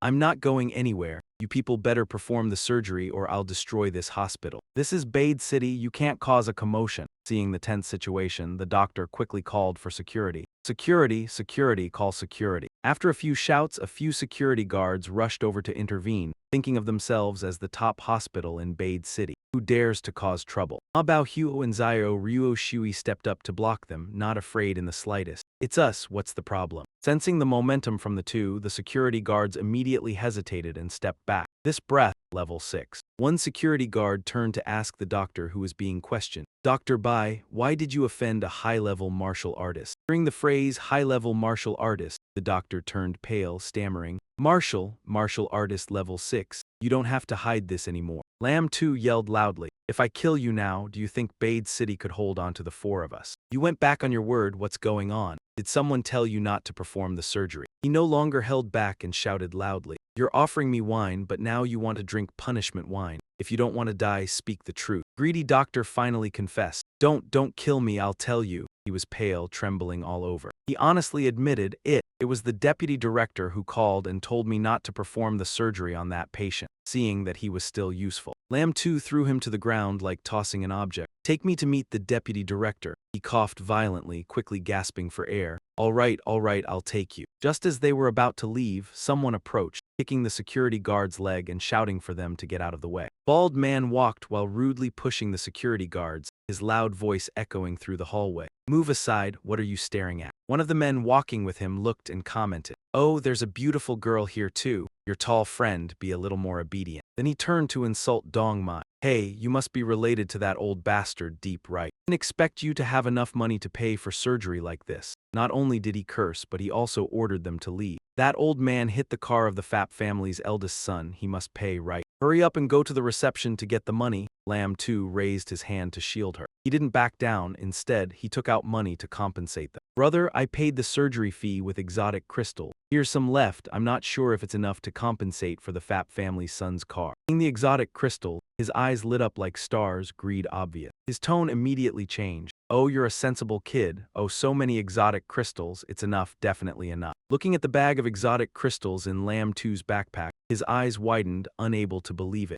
"I'm not going anywhere. You people better perform the surgery or I'll destroy this hospital. This is Bade City, you can't cause a commotion." Seeing the tense situation, the doctor quickly called for security. "Security, security, call security." After a few shouts, a few security guards rushed over to intervene, thinking of themselves as the top hospital in Bade City. Who dares to cause trouble? Ma Bao Huo and Zio Ruo Shui stepped up to block them, not afraid in the slightest. "It's us, what's the problem?" Sensing the momentum from the 2, the security guards immediately hesitated and stepped back. This breath, level 6. One security guard turned to ask the doctor who was being questioned, "Dr. Bai, why did you offend a high-level martial artist?" Hearing the phrase high-level martial artist, the doctor turned pale, stammering, Martial artist level 6. You don't have to hide this anymore." Lam Tu yelled loudly, "If I kill you now, do you think Bade City could hold on to the 4 of us? You went back on your word, what's going on? Did someone tell you not to perform the surgery?" He no longer held back and shouted loudly, "You're offering me wine, but now you want to drink punishment wine. If you don't want to die, speak the truth." Greedy doctor finally confessed, Don't kill me, I'll tell you." He was pale, trembling all over. He honestly admitted it was the deputy director who called and told me not to perform the surgery on that patient, seeing that he was still useful. Lam Tu threw him to the ground like tossing an object. "Take me to meet the deputy director." He coughed violently, quickly gasping for air. All right, I'll take you." Just as they were about to leave, someone approached, kicking the security guard's leg and shouting for them to get out of the way. Bald man walked while rudely pushing the security guards, his loud voice echoing through the hallway. "Move aside, what are you staring at?" One of the men walking with him looked and commented, "Oh, there's a beautiful girl here too. Your tall friend, be a little more obedient." Then he turned to insult Dong Mai. "Hey, you must be related to that old bastard deep right. Didn't expect you to have enough money to pay for surgery like this." Not only did he curse, but he also ordered them to leave. "That old man hit the car of the Phap family's eldest son, he must pay, right? Hurry up and go to the reception to get the money." Lam Tu raised his hand to shield her. He didn't back down, instead, he took out money to compensate them. "Brother, I paid the surgery fee with exotic crystal. Here's some left, I'm not sure if it's enough to compensate for the Phap family's son's car." Seeing the exotic crystal, his eyes lit up like stars, greed obvious. His tone immediately changed. "Oh, you're a sensible kid. Oh, so many exotic crystals, it's enough, definitely enough." Looking at the bag of exotic crystals in Lam Tu's backpack, his eyes widened, unable to believe it.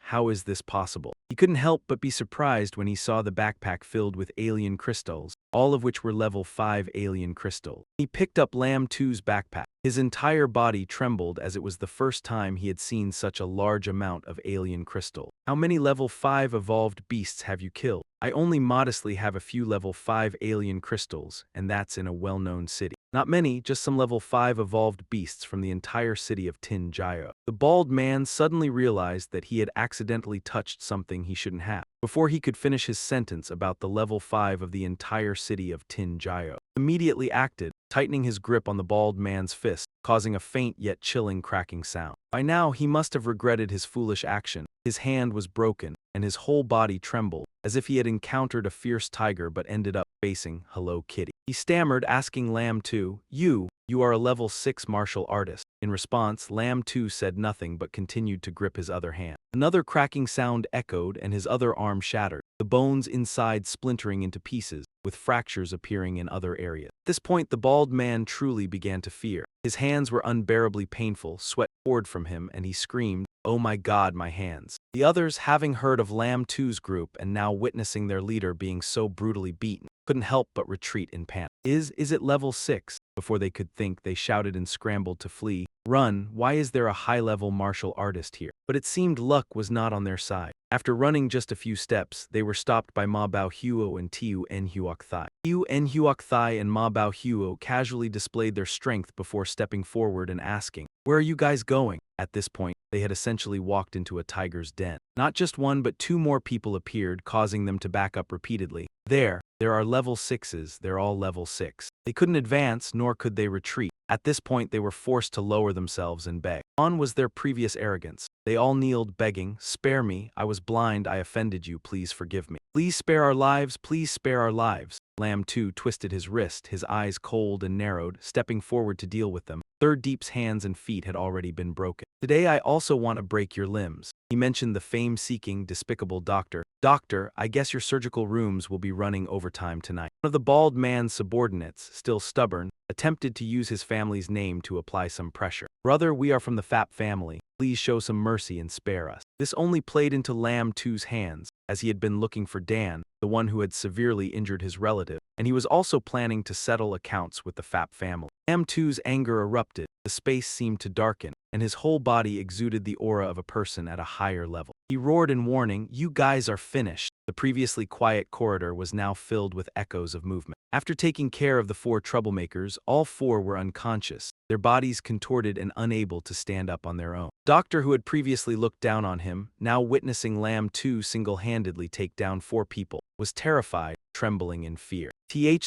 How is this possible? He couldn't help but be surprised when he saw the backpack filled with alien crystals, all of which were level 5 alien crystals. He picked up Lamb 2's backpack. His entire body trembled as it was the first time he had seen such a large amount of alien crystal. How many level 5 evolved beasts have you killed? I only modestly have a few level 5 alien crystals, and that's in a well-known city. Not many, just some level 5 evolved beasts from the entire city of Tinjaya. The bald man suddenly realized that he had accidentally touched something he shouldn't have. Before he could finish his sentence about the level 5 of the entire city of Tinjaya, immediately acted, tightening his grip on the bald man's fist, causing a faint yet chilling cracking sound. By now, he must have regretted his foolish action. His hand was broken, and his whole body trembled, as if he had encountered a fierce tiger but ended up facing Hello Kitty. He stammered, asking Lamb 2, You are a level 6 martial artist. In response, Lamb 2 said nothing but continued to grip his other hand. Another cracking sound echoed and his other arm shattered, the bones inside splintering into pieces, with fractures appearing in other areas. At this point, the bald man truly began to fear. His hands were unbearably painful, sweat poured from him, and he screamed, "Oh my God, my hands." The others, having heard of Lamb 2's group and now witnessing their leader being so brutally beaten, couldn't help but retreat in panic. Is it level 6? Before they could think, they shouted and scrambled to flee. Run, why is there a high-level martial artist here? But it seemed luck was not on their side. After running just a few steps, they were stopped by Ma Bao Huo and Tiu En Huoc Thai. Tiu En Huoc Thai and Ma Bao Huo casually displayed their strength before stepping forward and asking, "Where are you guys going?" At this point, they had essentially walked into a tiger's den. Not just one but two more people appeared, causing them to back up repeatedly. There are level 6s, they're all level 6. They couldn't advance, nor could they retreat. At this point, they were forced to lower themselves and beg. Gone was their previous arrogance. They all kneeled, begging, "Spare me, I was blind, I offended you, please forgive me. Please spare our lives, please spare our lives." Lamb 2 twisted his wrist, his eyes cold and narrowed, stepping forward to deal with them. Third Deep's hands and feet had already been broken. "Today I also want to break your limbs." He mentioned the fame-seeking, despicable doctor. "Doctor, I guess your surgical rooms will be running overtime tonight." One of the bald man's subordinates, still stubborn, attempted to use his family's name to apply some pressure. "Brother, we are from the Fap family. Please show some mercy and spare us." This only played into Lamb 2's hands, as he had been looking for Dan, the one who had severely injured his relative, and he was also planning to settle accounts with the Fap family. Lamb 2's anger erupted, the space seemed to darken, and his whole body exuded the aura of a person at a higher level. He roared in warning, "You guys are finished." The previously quiet corridor was now filled with echoes of movement. After taking care of the four troublemakers, all four were unconscious, their bodies contorted and unable to stand up on their own. Doctor, who had previously looked down on him, now witnessing Lamb 2 single-handedly take down four people, was terrified, trembling in fear.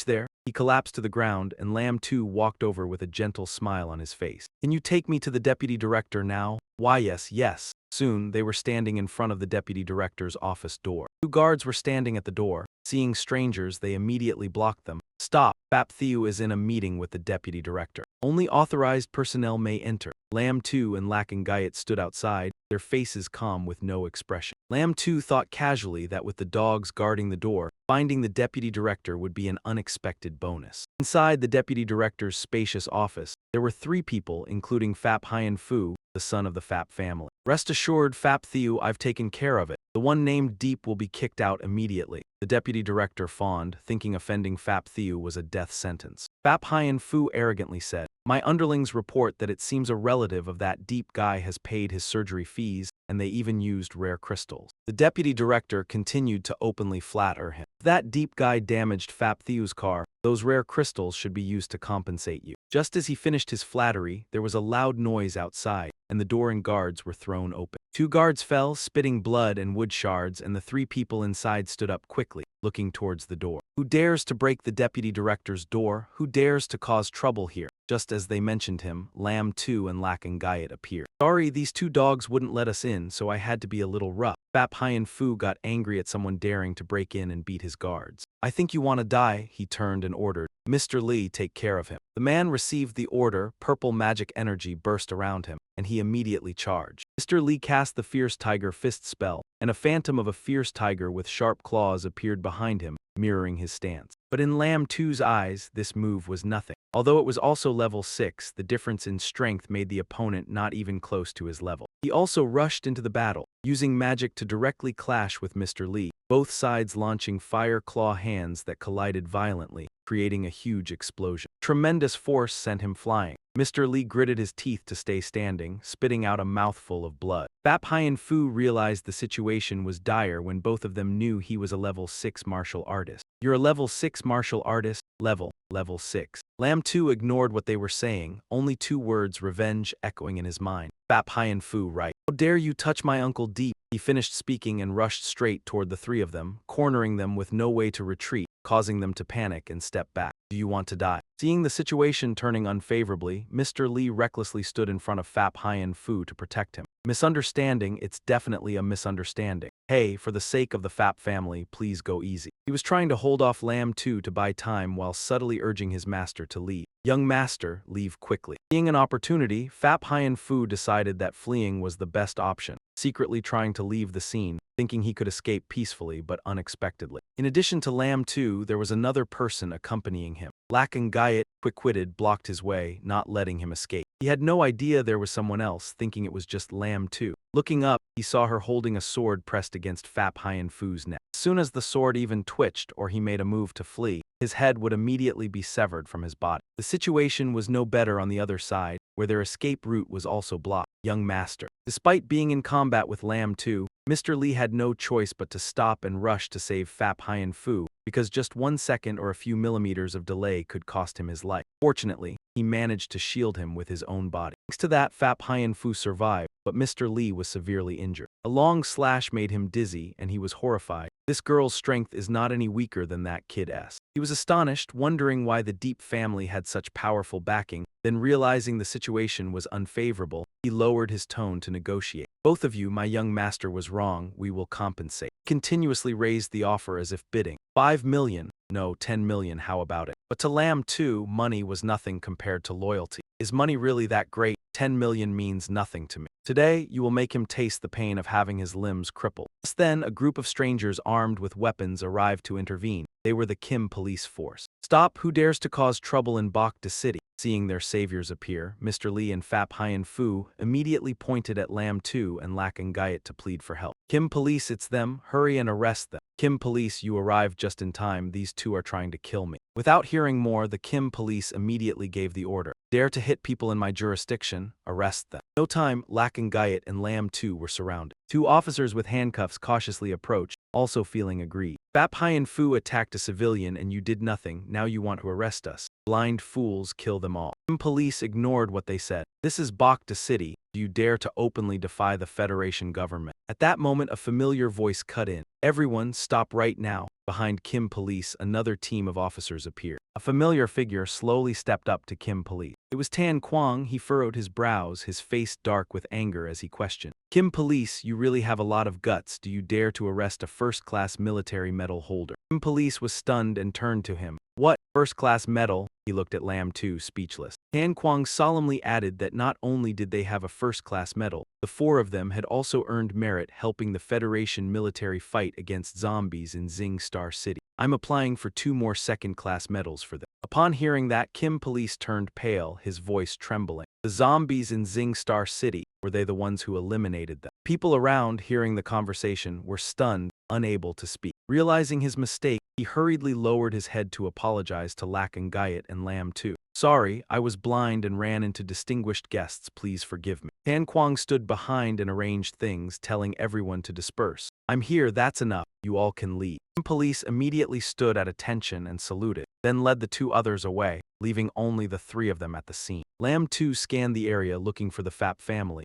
There, he collapsed to the ground, and Lamb 2 walked over with a gentle smile on his face. "Can you take me to the deputy director now?" "Why, yes." Soon, they were standing in front of the deputy director's office door. Two guards were standing at the door. Seeing strangers, they immediately blocked them. "Stop, Fap Thiu is in a meeting with the deputy director. Only authorized personnel may enter." Lamb 2 and Lakangayat stood outside, their faces calm with no expression. Lamb 2 thought casually that with the dogs guarding the door, finding the deputy director would be an unexpected bonus. Inside the deputy director's spacious office, there were three people, including Fap Hien Fu, the son of the Fap family. "Rest assured, Fap Thiu, I've taken care of it. The one named Deep will be kicked out immediately." The deputy director fawned, thinking offending Fap Thiu was a death sentence. Fap Hien Fu arrogantly said, "My underlings report that it seems a relative of that Deep guy has paid his surgery fees, and they even used rare crystals." The deputy director continued to openly flatter him. "If that Deep guy damaged Fap Thiu's car, those rare crystals should be used to compensate you." Just as he finished his flattery, there was a loud noise outside, and the door and guards were thrown open. Two guards fell, spitting blood and wood shards, and the three people inside stood up quickly, looking towards the door. "Who dares to break the deputy director's door? Who dares to cause trouble here?" Just as they mentioned him, Lamb 2 and Lakangayat appeared. "Sorry, these two dogs wouldn't let us in, so I had to be a little rough." Fap Hien Fu got angry at someone daring to break in and beat his guards. "I think you want to die," he turned and ordered. "Mr. Lee, take care of him." The man received the order, purple magic energy burst around him, and he immediately charged. Mr. Lee cast the Fierce Tiger Fist spell, and a phantom of a fierce tiger with sharp claws appeared behind him, mirroring his stance. But in Lam 2's eyes, this move was nothing. Although it was also level 6, the difference in strength made the opponent not even close to his level. He also rushed into the battle, using magic to directly clash with Mr. Lee, both sides launching fire claw hands that collided violently, creating a huge explosion. Tremendous force sent him flying. Mr. Lee gritted his teeth to stay standing, spitting out a mouthful of blood. Fap Hien Fu realized the situation was dire when both of them knew he was a level 6 martial artist. You're a level 6 martial artist? Level 6. Lam 2 ignored what they were saying, only two words revenge echoing in his mind. Fap Hien Fu, right? How dare you touch my Uncle Deep? He finished speaking and rushed straight toward the three of them, cornering them with no way to retreat, causing them to panic and step back. Do you want to die? Seeing the situation turning unfavorably, Mr. Lee recklessly stood in front of Fap Hien Fu to protect him. Misunderstanding, it's definitely a misunderstanding. Hey, for the sake of the Fap family, please go easy. He was trying to hold off Lam 2 to buy time while subtly urging his master to leave. Young master, leave quickly. Seeing an opportunity, Fap Hien Fu decided that fleeing was the best option, secretly trying to leave the scene, thinking he could escape peacefully but unexpectedly. In addition to Lam 2, there was another person accompanying him. Lakan Gayat, quick-witted, blocked his way, not letting him escape. He had no idea there was someone else, thinking it was just Lam 2. Looking up, he saw her holding a sword pressed against Fap Hien Fu's neck. As soon as the sword even twitched or he made a move to flee, his head would immediately be severed from his body. The situation was no better on the other side, where their escape route was also blocked. Young master. Despite being in combat with Lam 2, Mr. Lee had no choice but to stop and rush to save Fap Hien Fu, because just 1 second or a few millimeters of delay could cost him his life. Fortunately, he managed to shield him with his own body. Thanks to that, Fap Hien Fu survived, but Mr. Lee was severely injured. A long slash made him dizzy, and he was horrified. This girl's strength is not any weaker than that kid's. He was astonished, wondering why the Deep family had such powerful backing. Then realizing the situation was unfavorable, he lowered his tone to negotiate. Both of you, my young master was wrong, we will compensate. He continuously raised the offer as if bidding. 5 million, no, 10 million, how about it? But to Lam 2, money was nothing compared to loyalty. Is money really that great? 10 million means nothing to me. Today, you will make him taste the pain of having his limbs crippled. Just then, a group of strangers armed with weapons arrived to intervene. They were the Kim police force. Stop, who dares to cause trouble in Bokta City? Seeing their saviors appear, Mr. Lee and Fap Hien Fu immediately pointed at Lam 2 and Lakan Gayat to plead for help. Kim police, it's them, hurry and arrest them. Kim police, you arrived just in time, these two are trying to kill me. Without hearing more, the Kim police immediately gave the order. Dare to hit people in my jurisdiction, arrest them. No time, Lakan Gayat and Lam 2 were surrounded. Two officers with handcuffs cautiously approached, also feeling aggrieved. Fap Hien Fu attacked a civilian and you did nothing, now you want to arrest us. Blind fools, kill them all. Kim police ignored what they said. This is Bokta City. Do you dare to openly defy the Federation government? At that moment, a familiar voice cut in. Everyone, stop right now. Behind Kim police, another team of officers appeared. A familiar figure slowly stepped up to Kim police. It was Tan Kwang. He furrowed his brows, his face dark with anger as he questioned. Kim police, you really have a lot of guts. Do you dare to arrest a first-class military medal holder? Kim police was stunned and turned to him. What? First-class medal? He looked at Lam 2, speechless. Tan Kwang solemnly added that not only did they have a first-class medal, the four of them had also earned merit helping the Federation military fight against zombies in Zing Star City. I'm applying for 2 more second-class medals for them. Upon hearing that, Kim police turned pale, his voice trembling. The zombies in Zing Star City, were they the ones who eliminated them? People around, hearing the conversation, were stunned, unable to speak. Realizing his mistake, he hurriedly lowered his head to apologize to Lakan Gayat and Lam 2. Sorry, I was blind and ran into distinguished guests, please forgive me. Tan Kwang stood behind and arranged things, telling everyone to disperse. I'm here, that's enough, you all can leave. Police immediately stood at attention and saluted, then led the 2 others away, leaving only the 3 of them at the scene. Lam 2 scanned the area looking for the Fap family.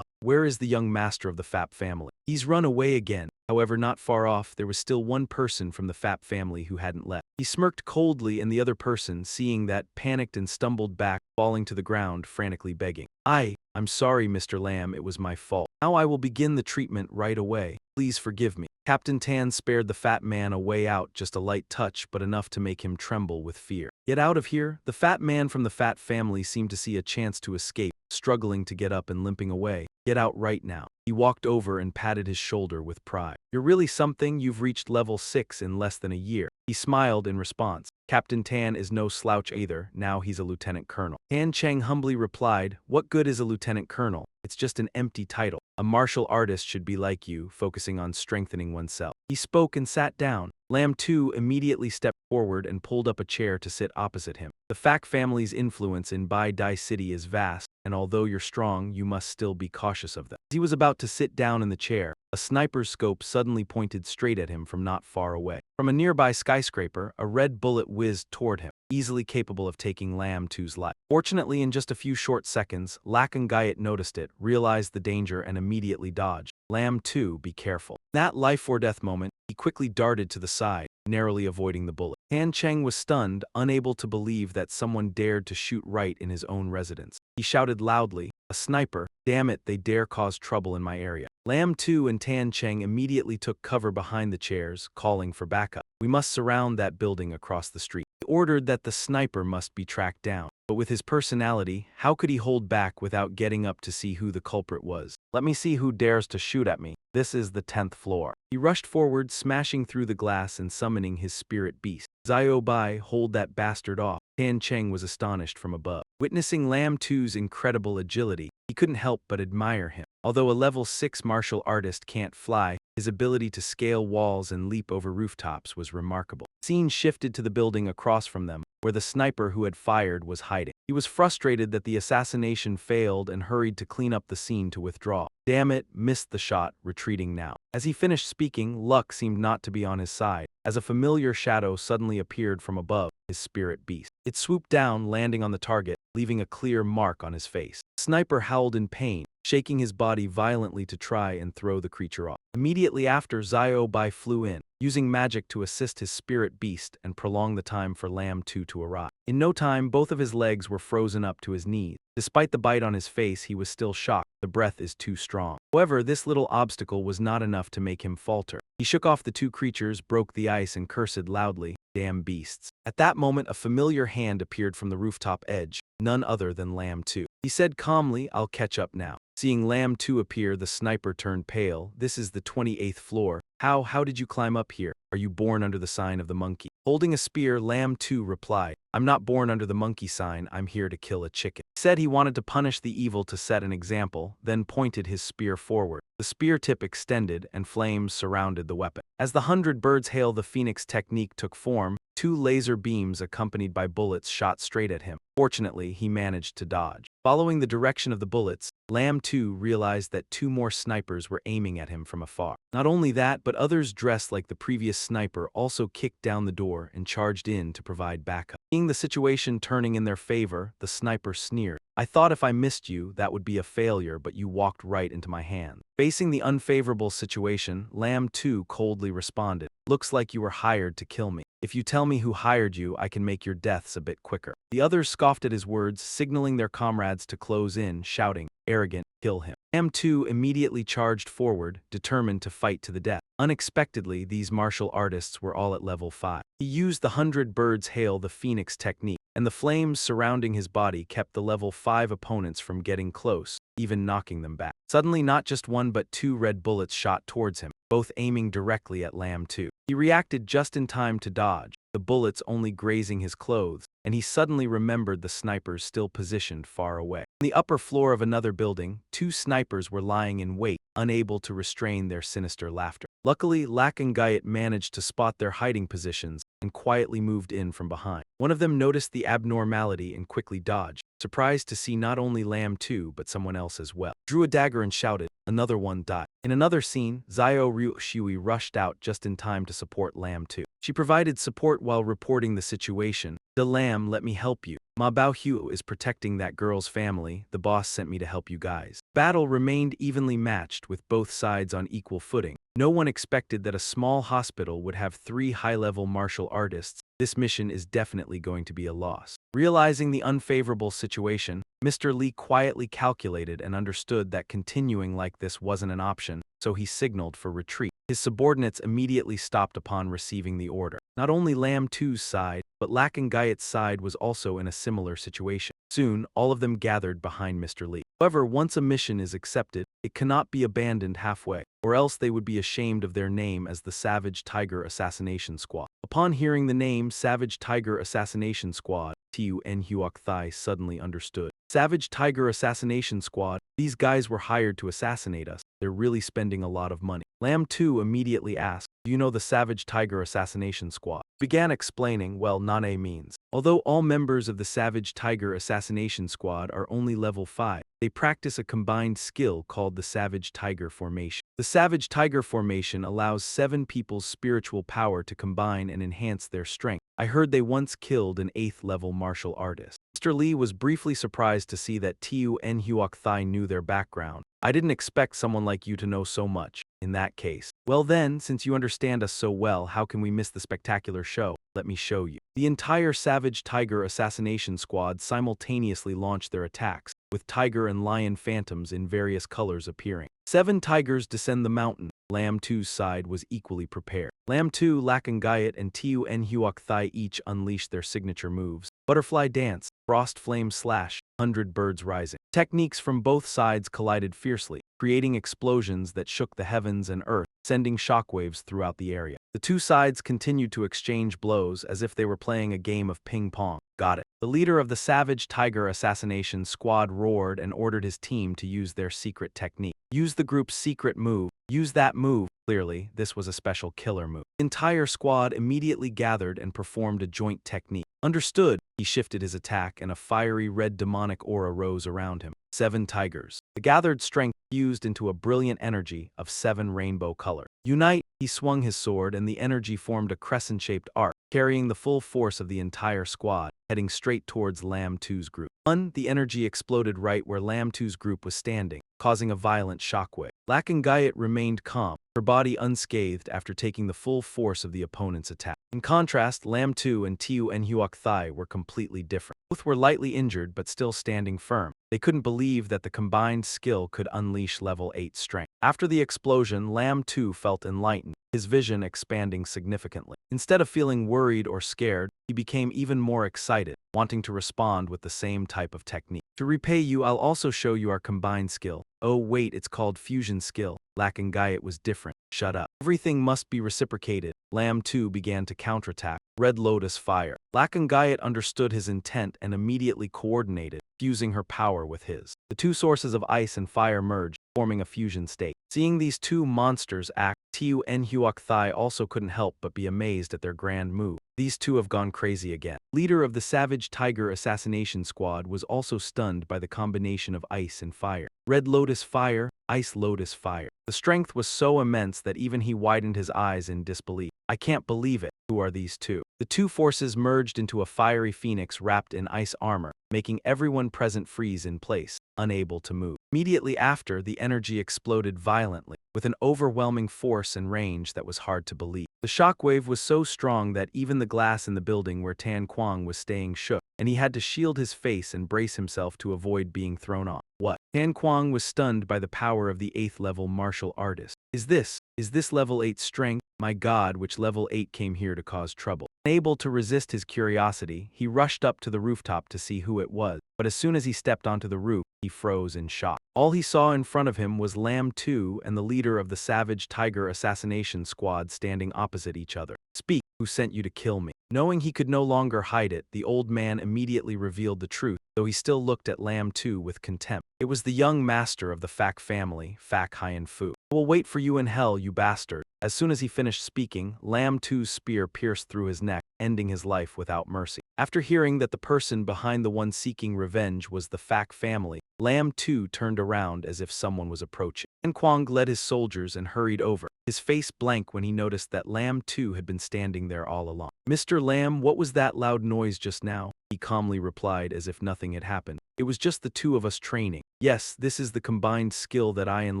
Where is the young master of the Fap family? He's run away again. However, not far off, there was still one person from the Fap family who hadn't left. He smirked coldly and the other person, seeing that, panicked and stumbled back, falling to the ground, frantically begging. I'm sorry, Mr. Lamb, it was my fault. Now I will begin the treatment right away. Please forgive me. Captain Tan spared the fat man a way out, just a light touch, but enough to make him tremble with fear. Get out of here. The fat man from the fat family seemed to see a chance to escape, struggling to get up and limping away. Get out right now. He walked over and patted his shoulder with pride. You're really something, you've reached level 6 in less than a year. He smiled in response. Captain Tan is no slouch either, now he's a lieutenant colonel. Tan Cheng humbly replied, what good is a lieutenant colonel? It's just an empty title. A martial artist should be like you, focusing on strengthening oneself. He spoke and sat down. Lam Tu immediately stepped forward and pulled up a chair to sit opposite him. The Fak family's influence in Bai Dai City is vast, and although you're strong, you must still be cautious of them. As he was about to sit down in the chair, a sniper's scope suddenly pointed straight at him from not far away. From a nearby skyscraper, a red bullet whizzed toward him, easily capable of taking Lam Tu's life. Fortunately, in just a few short seconds, Lakangayat noticed it, realized the danger, and immediately dodged. Lam Tu, be careful. In that life-or-death moment, he quickly darted to the side, narrowly avoiding the bullet. Han Cheng was stunned, unable to believe that someone dared to shoot right in his own residence. He shouted loudly, a sniper, damn it, they dare cause trouble in my area. Lam Tu and Tan Cheng immediately took cover behind the chairs, calling for backup. We must surround that building across the street. He ordered that the sniper must be tracked down. But with his personality, how could he hold back without getting up to see who the culprit was? Let me see who dares to shoot at me. This is the 10th floor. He rushed forward, smashing through the glass and summoning his spirit beast. Zio Bai, hold that bastard off. Tan Cheng was astonished from above. Witnessing Lam Tu's incredible agility, he couldn't help but admire him. Although a level 6 martial artist can't fly, his ability to scale walls and leap over rooftops was remarkable. Scene shifted to the building across from them, where the sniper who had fired was hiding. He was frustrated that the assassination failed and hurried to clean up the scene to withdraw. Damn it, missed the shot, retreating now. As he finished speaking, luck seemed not to be on his side, as a familiar shadow suddenly appeared from above, his spirit beast. It swooped down, landing on the target, leaving a clear mark on his face. The sniper howled in pain, shaking his body violently to try and throw the creature off. Immediately after, Zio Bai flew in, using magic to assist his spirit beast and prolong the time for Lam Tu to arrive. In no time, both of his legs were frozen up to his knees. Despite the bite on his face, he was still shocked. The breath is too strong. However, this little obstacle was not enough to make him falter. He shook off the two creatures, broke the ice, and cursed loudly, damn beasts. At that moment, a familiar hand appeared from the rooftop edge, none other than Lam Tu. He said calmly, I'll catch up now. Seeing Lam Tu appear, the sniper turned pale. This is the 28th floor. How did you climb up here? Are you born under the sign of the monkey? Holding a spear, Lam Tu replied, I'm not born under the monkey sign, I'm here to kill a chicken. He said he wanted to punish the evil to set an example, then pointed his spear forward. The spear tip extended, and flames surrounded the weapon. As the 100 birds hail the phoenix technique took form, 2 laser beams accompanied by bullets shot straight at him. Fortunately, he managed to dodge. Following the direction of the bullets, Lam Tu realized that 2 more snipers were aiming at him from afar. Not only that, but others dressed like the previous sniper also kicked down the door and charged in to provide backup. Seeing the situation turning in their favor, the sniper sneered. I thought if I missed you, that would be a failure, but you walked right into my hand. Facing the unfavorable situation, Lam Tu coldly responded, looks like you were hired to kill me. If you tell me who hired you, I can make your deaths a bit quicker. The others scoffed at his words, signaling their comrades to close in, shouting, arrogant, kill him. Lam Tu immediately charged forward, determined to fight to the death. Unexpectedly, these martial artists were all at level 5. He used the 100 birds hail the phoenix technique, and the flames surrounding his body kept the level 5 opponents from getting close, even knocking them back. Suddenly, not just 1 but 2 red bullets shot towards him, both aiming directly at Lam Tu. He reacted just in time to dodge, the bullets only grazing his clothes, and he suddenly remembered the snipers still positioned far away. On the upper floor of another building, 2 snipers were lying in wait, unable to restrain their sinister laughter. Luckily, Lakangayat managed to spot their hiding positions and quietly moved in from behind. One of them noticed the abnormality and quickly dodged, surprised to see not only Lam Tu but someone else as well. Drew a dagger and shouted, another one died. In another scene, Zio Ryu Shui rushed out just in time to support Lam Tu. She provided support while reporting the situation. The Lam, let me help you. Ma Bao Hu is protecting that girl's family. The boss sent me to help you guys. Battle remained evenly matched with both sides on equal footing. No one expected that a small hospital would have 3 high-level martial artists. This mission is definitely going to be a loss. Realizing the unfavorable situation, Mr. Lee quietly calculated and understood that continuing like this wasn't an option, so he signaled for retreat. His subordinates immediately stopped upon receiving the order. Not only Lam Tu's side, but Lakangayat's side was also in a similar situation. Soon, all of them gathered behind Mr. Lee. However, once a mission is accepted, it cannot be abandoned halfway, or else they would be ashamed of their name as the Savage Tiger Assassination Squad. Upon hearing the name Savage Tiger Assassination Squad, Tun Huok Thai suddenly understood. Savage Tiger Assassination Squad, these guys were hired to assassinate us. They're really spending a lot of money. Lam Tu immediately asked, do you know the Savage Tiger Assassination Squad? Began explaining, well, Nane means. Although all members of the Savage Tiger Assassination Squad are only level 5, they practice a combined skill called the Savage Tiger Formation. The Savage Tiger Formation allows 7 people's spiritual power to combine and enhance their strength. I heard they once killed an 8th level martial artist. Mr. Lee was briefly surprised to see that Tun Huok Thai knew their background. I didn't expect someone like you to know so much. In that case, well then, since you understand us so well, how can we miss the spectacular show? Let me show you. The entire Savage Tiger Assassination Squad simultaneously launched their attacks, with tiger and lion phantoms in various colors appearing. 7 tigers descend the mountain. Lam Tu's side was equally prepared. Lam Tu, Lakangayat, and Tun Huok Thai each unleashed their signature moves. Butterfly Dance, Frost Flame Slash, 100 Birds Rising. Techniques from both sides collided fiercely, creating explosions that shook the heavens and earth, sending shockwaves throughout the area. The two sides continued to exchange blows as if they were playing a game of ping pong. Got it. The leader of the Savage Tiger Assassination Squad roared and ordered his team to use their secret technique. Use the group's secret move. Use that move. Clearly, this was a special killer move. The entire squad immediately gathered and performed a joint technique. Understood. He shifted his attack and a fiery red demonic aura rose around him. 7 tigers. The gathered strength fused into a brilliant energy of 7 rainbow colors. Unite, he swung his sword and the energy formed a crescent-shaped arc, carrying the full force of the entire squad, heading straight towards Lam Tu's group. The energy exploded right where Lam Tu's group was standing, causing a violent shockwave. Lakangayat remained calm, her body unscathed after taking the full force of the opponent's attack. In contrast, Lam Tu and Tun Huok Thai were completely different. Both were lightly injured but still standing firm. They couldn't believe that the combined skill could unleash level 8 strength. After the explosion, Lam Tu felt enlightened, his vision expanding significantly. Instead of feeling worried or scared, he became even more excited, wanting to respond with the same type of technique. To repay you, I'll also show you our combined skill. Oh wait, it's called fusion skill. Lakangayat was different. Shut up. Everything must be reciprocated. Lam Tu began to counterattack. Red Lotus Fire. Lakangayat understood his intent and immediately coordinated, fusing her power with his. The two sources of ice and fire merged, forming a fusion state. Seeing these two monsters act, Tun Huok Thai also couldn't help but be amazed at their grand move. These two have gone crazy again. Leader of the Savage Tiger Assassination Squad was also stunned by the combination of ice and fire. Red Lotus Fire, Ice Lotus Fire. The strength was so immense that even he widened his eyes in disbelief. I can't believe it. Who are these two? The two forces merged into a fiery phoenix wrapped in ice armor, making everyone present freeze in place, unable to move. Immediately after, the energy exploded violently, with an overwhelming force and range that was hard to believe. The shockwave was so strong that even the glass in the building where Tan Kwang was staying shook, and he had to shield his face and brace himself to avoid being thrown off. What? Tan Kwang was stunned by the power of the 8th level martial artist. Is this level 8 strength? My god, which level 8 came here to cause trouble? Unable to resist his curiosity, he rushed up to the rooftop to see who it was, but as soon as he stepped onto the roof, he froze in shock. All he saw in front of him was Lam Tu and the leader of the Savage Tiger Assassination Squad standing opposite each other. Speak, who sent you to kill me? Knowing he could no longer hide it, the old man immediately revealed the truth, though he still looked at Lam Tu with contempt. It was the young master of the Fak family, Fak Hien Fu. I will wait for you in hell, you bastard. As soon as he finished speaking, Lam Tu's spear pierced through his neck, ending his life without mercy. After hearing that the person behind the one seeking revenge was the Fak family, Lam Tu turned around as if someone was approaching. Tan Kwang led his soldiers and hurried over, his face blank when he noticed that Lam too had been standing there all along. "Mr. Lam, what was that loud noise just now?" he calmly replied as if nothing had happened. "It was just the two of us training. Yes, this is the combined skill that I and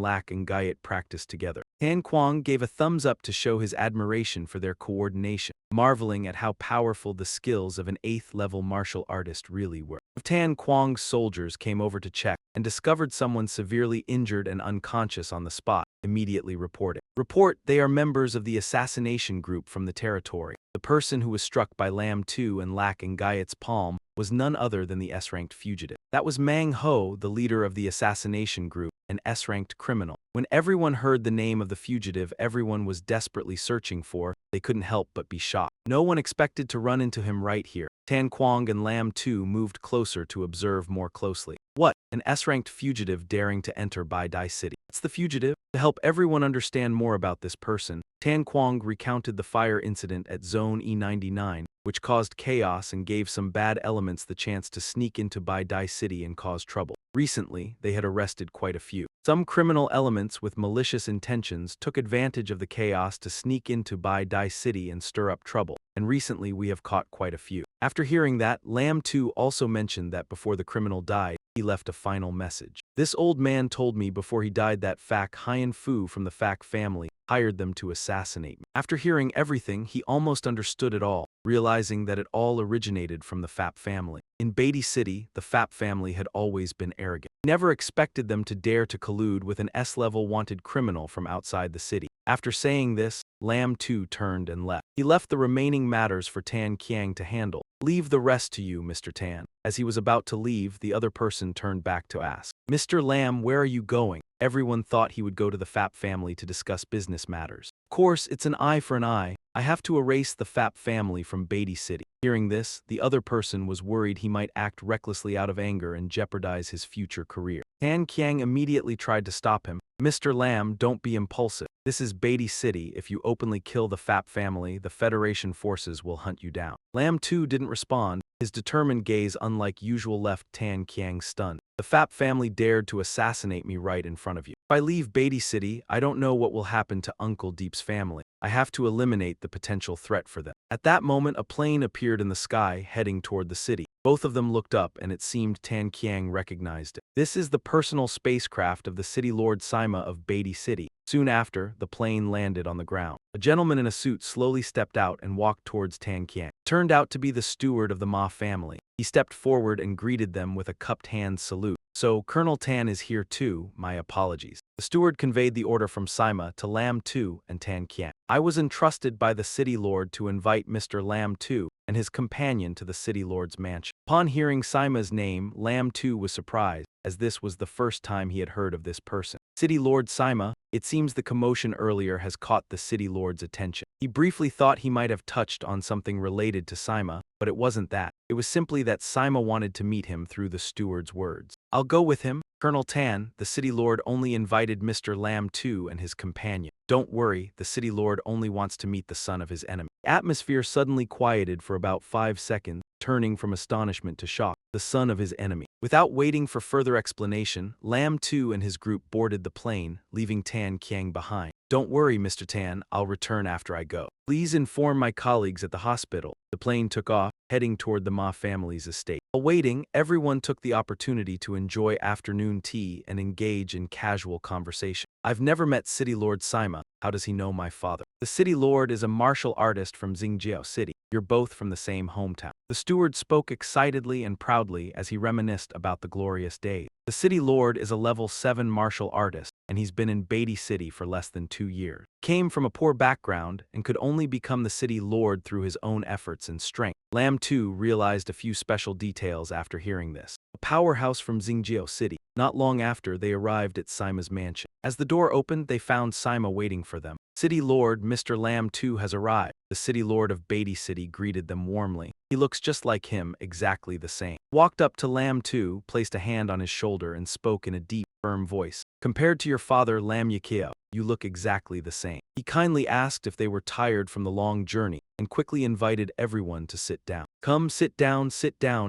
Lak and Gayat practiced together." Tan Kwang gave a thumbs up to show his admiration for their coordination, marveling at how powerful the skills of an 8th-level martial artist really were. Tan Kwang's soldiers came over to check and discovered someone severely injured and unconscious on the spot, immediately reporting. "Report, they are members of the assassination group from the territory." The person who was struck by Lam 2 and Lak and Gayat's palm was none other than the S-ranked fugitive. That was Mang Ho, the leader of the assassination group, an S-ranked criminal. When everyone heard the name of the fugitive everyone was desperately searching for, they couldn't help but be shocked. No one expected to run into him right here. Tan Kwang and Lam 2 moved closer to observe more closely. What? An S-ranked fugitive daring to enter Bai Dai City. That's the fugitive? To help everyone understand more about this person, Tan Kwang recounted the fire incident at Zone E99, which caused chaos and gave some bad elements the chance to sneak into Bai Dai City and cause trouble. Recently, they had arrested quite a few. Some criminal elements with malicious intentions took advantage of the chaos to sneak into Bai Dai City and stir up trouble, and recently we have caught quite a few. After hearing that, Lam 2 also mentioned that before the criminal died, he left a final message. "This old man told me before he died that Fak Hien Fu from the Fak family hired them to assassinate me." After hearing everything, he almost understood it all, realizing that it all originated from the Fap family. In Beatty City, the Fap family had always been arrogant. He never expected them to dare to collude with an S-level wanted criminal from outside the city. After saying this, Lam 2 turned and left. He left the remaining matters for Tan Kiang to handle. "Leave the rest to you, Mr. Tan." As he was about to leave, the other person turned back to ask, "Mr. Lam, where are you going?" Everyone thought he would go to the Fap family to discuss business matters. "Of course, it's an eye for an eye. I have to erase the Fap family from Beatty City." Hearing this, the other person was worried he might act recklessly out of anger and jeopardize his future career. Tan Kiang immediately tried to stop him. "Mr. Lam, don't be impulsive. This is Beatty City. If you openly kill the Fap family, the Federation forces will hunt you down." Lam 2 didn't respond. His determined gaze, unlike usual, left Tan Kiang stunned. "The Fap family dared to assassinate me right in front of you. If I leave Beatty City, I don't know what will happen to Uncle Deep's family. I have to eliminate the potential threat for them." At that moment, a plane appeared in the sky, heading toward the city. Both of them looked up, and it seemed Tan Kiang recognized it. "This is the personal spacecraft of the City Lord Sima of Beatty City." Soon after, the plane landed on the ground. A gentleman in a suit slowly stepped out and walked towards Tan Kiang. It turned out to be the steward of the Ma family. He stepped forward and greeted them with a cupped hand salute. "So, Colonel Tan is here too, my apologies." The steward conveyed the order from Sima to Lam 2 and Tan Kiang. "I was entrusted by the City Lord to invite Mr. Lam 2 and his companion to the City Lord's mansion." Upon hearing Sima's name, Lam 2 was surprised, as this was the first time he had heard of this person. "City Lord Sima." It seems the commotion earlier has caught the City Lord's attention. He briefly thought he might have touched on something related to Sima, but it wasn't that. It was simply that Sima wanted to meet him through the steward's words. "I'll go with him." "Colonel Tan, the City Lord only invited Mr. Lam 2 and his companion." "Don't worry, the City Lord only wants to meet the son of his enemy." The atmosphere suddenly quieted for about 5 seconds, turning from astonishment to shock. The son of his enemy. Without waiting for further explanation, Lam 2 and his group boarded the plane, leaving Tan Kiang behind. "Don't worry, Mr. Tan, I'll return after I go. Please inform my colleagues at the hospital." The plane took off, heading toward the Ma family's estate. While waiting, everyone took the opportunity to enjoy afternoon tea and engage in casual conversation. "I've never met City Lord Sima. How does he know my father?" "The City Lord is a martial artist from Xingjiao City. You're both from the same hometown." The steward spoke excitedly and proudly as he reminisced about the glorious days. "The City Lord is a level 7 martial artist, and he's been in Beatty City for less than 2 years. Came from a poor background and could only become the City Lord through his own efforts and strength." Lam 2 realized a few special details after hearing this. A powerhouse from Xingjiao City. Not long after, they arrived at Sima's mansion. As the door opened, they found Sima waiting for them. "City Lord, Mr. Lam 2 has arrived." The City Lord of Beatty City greeted them warmly. He looks just like him, exactly the same. Walked up to Lam 2, placed a hand on his shoulder and spoke in a deep, firm voice. "Compared to your father, Lam Yakeo, you look exactly the same." He kindly asked if they were tired from the long journey and quickly invited everyone to sit down. "Come, sit down,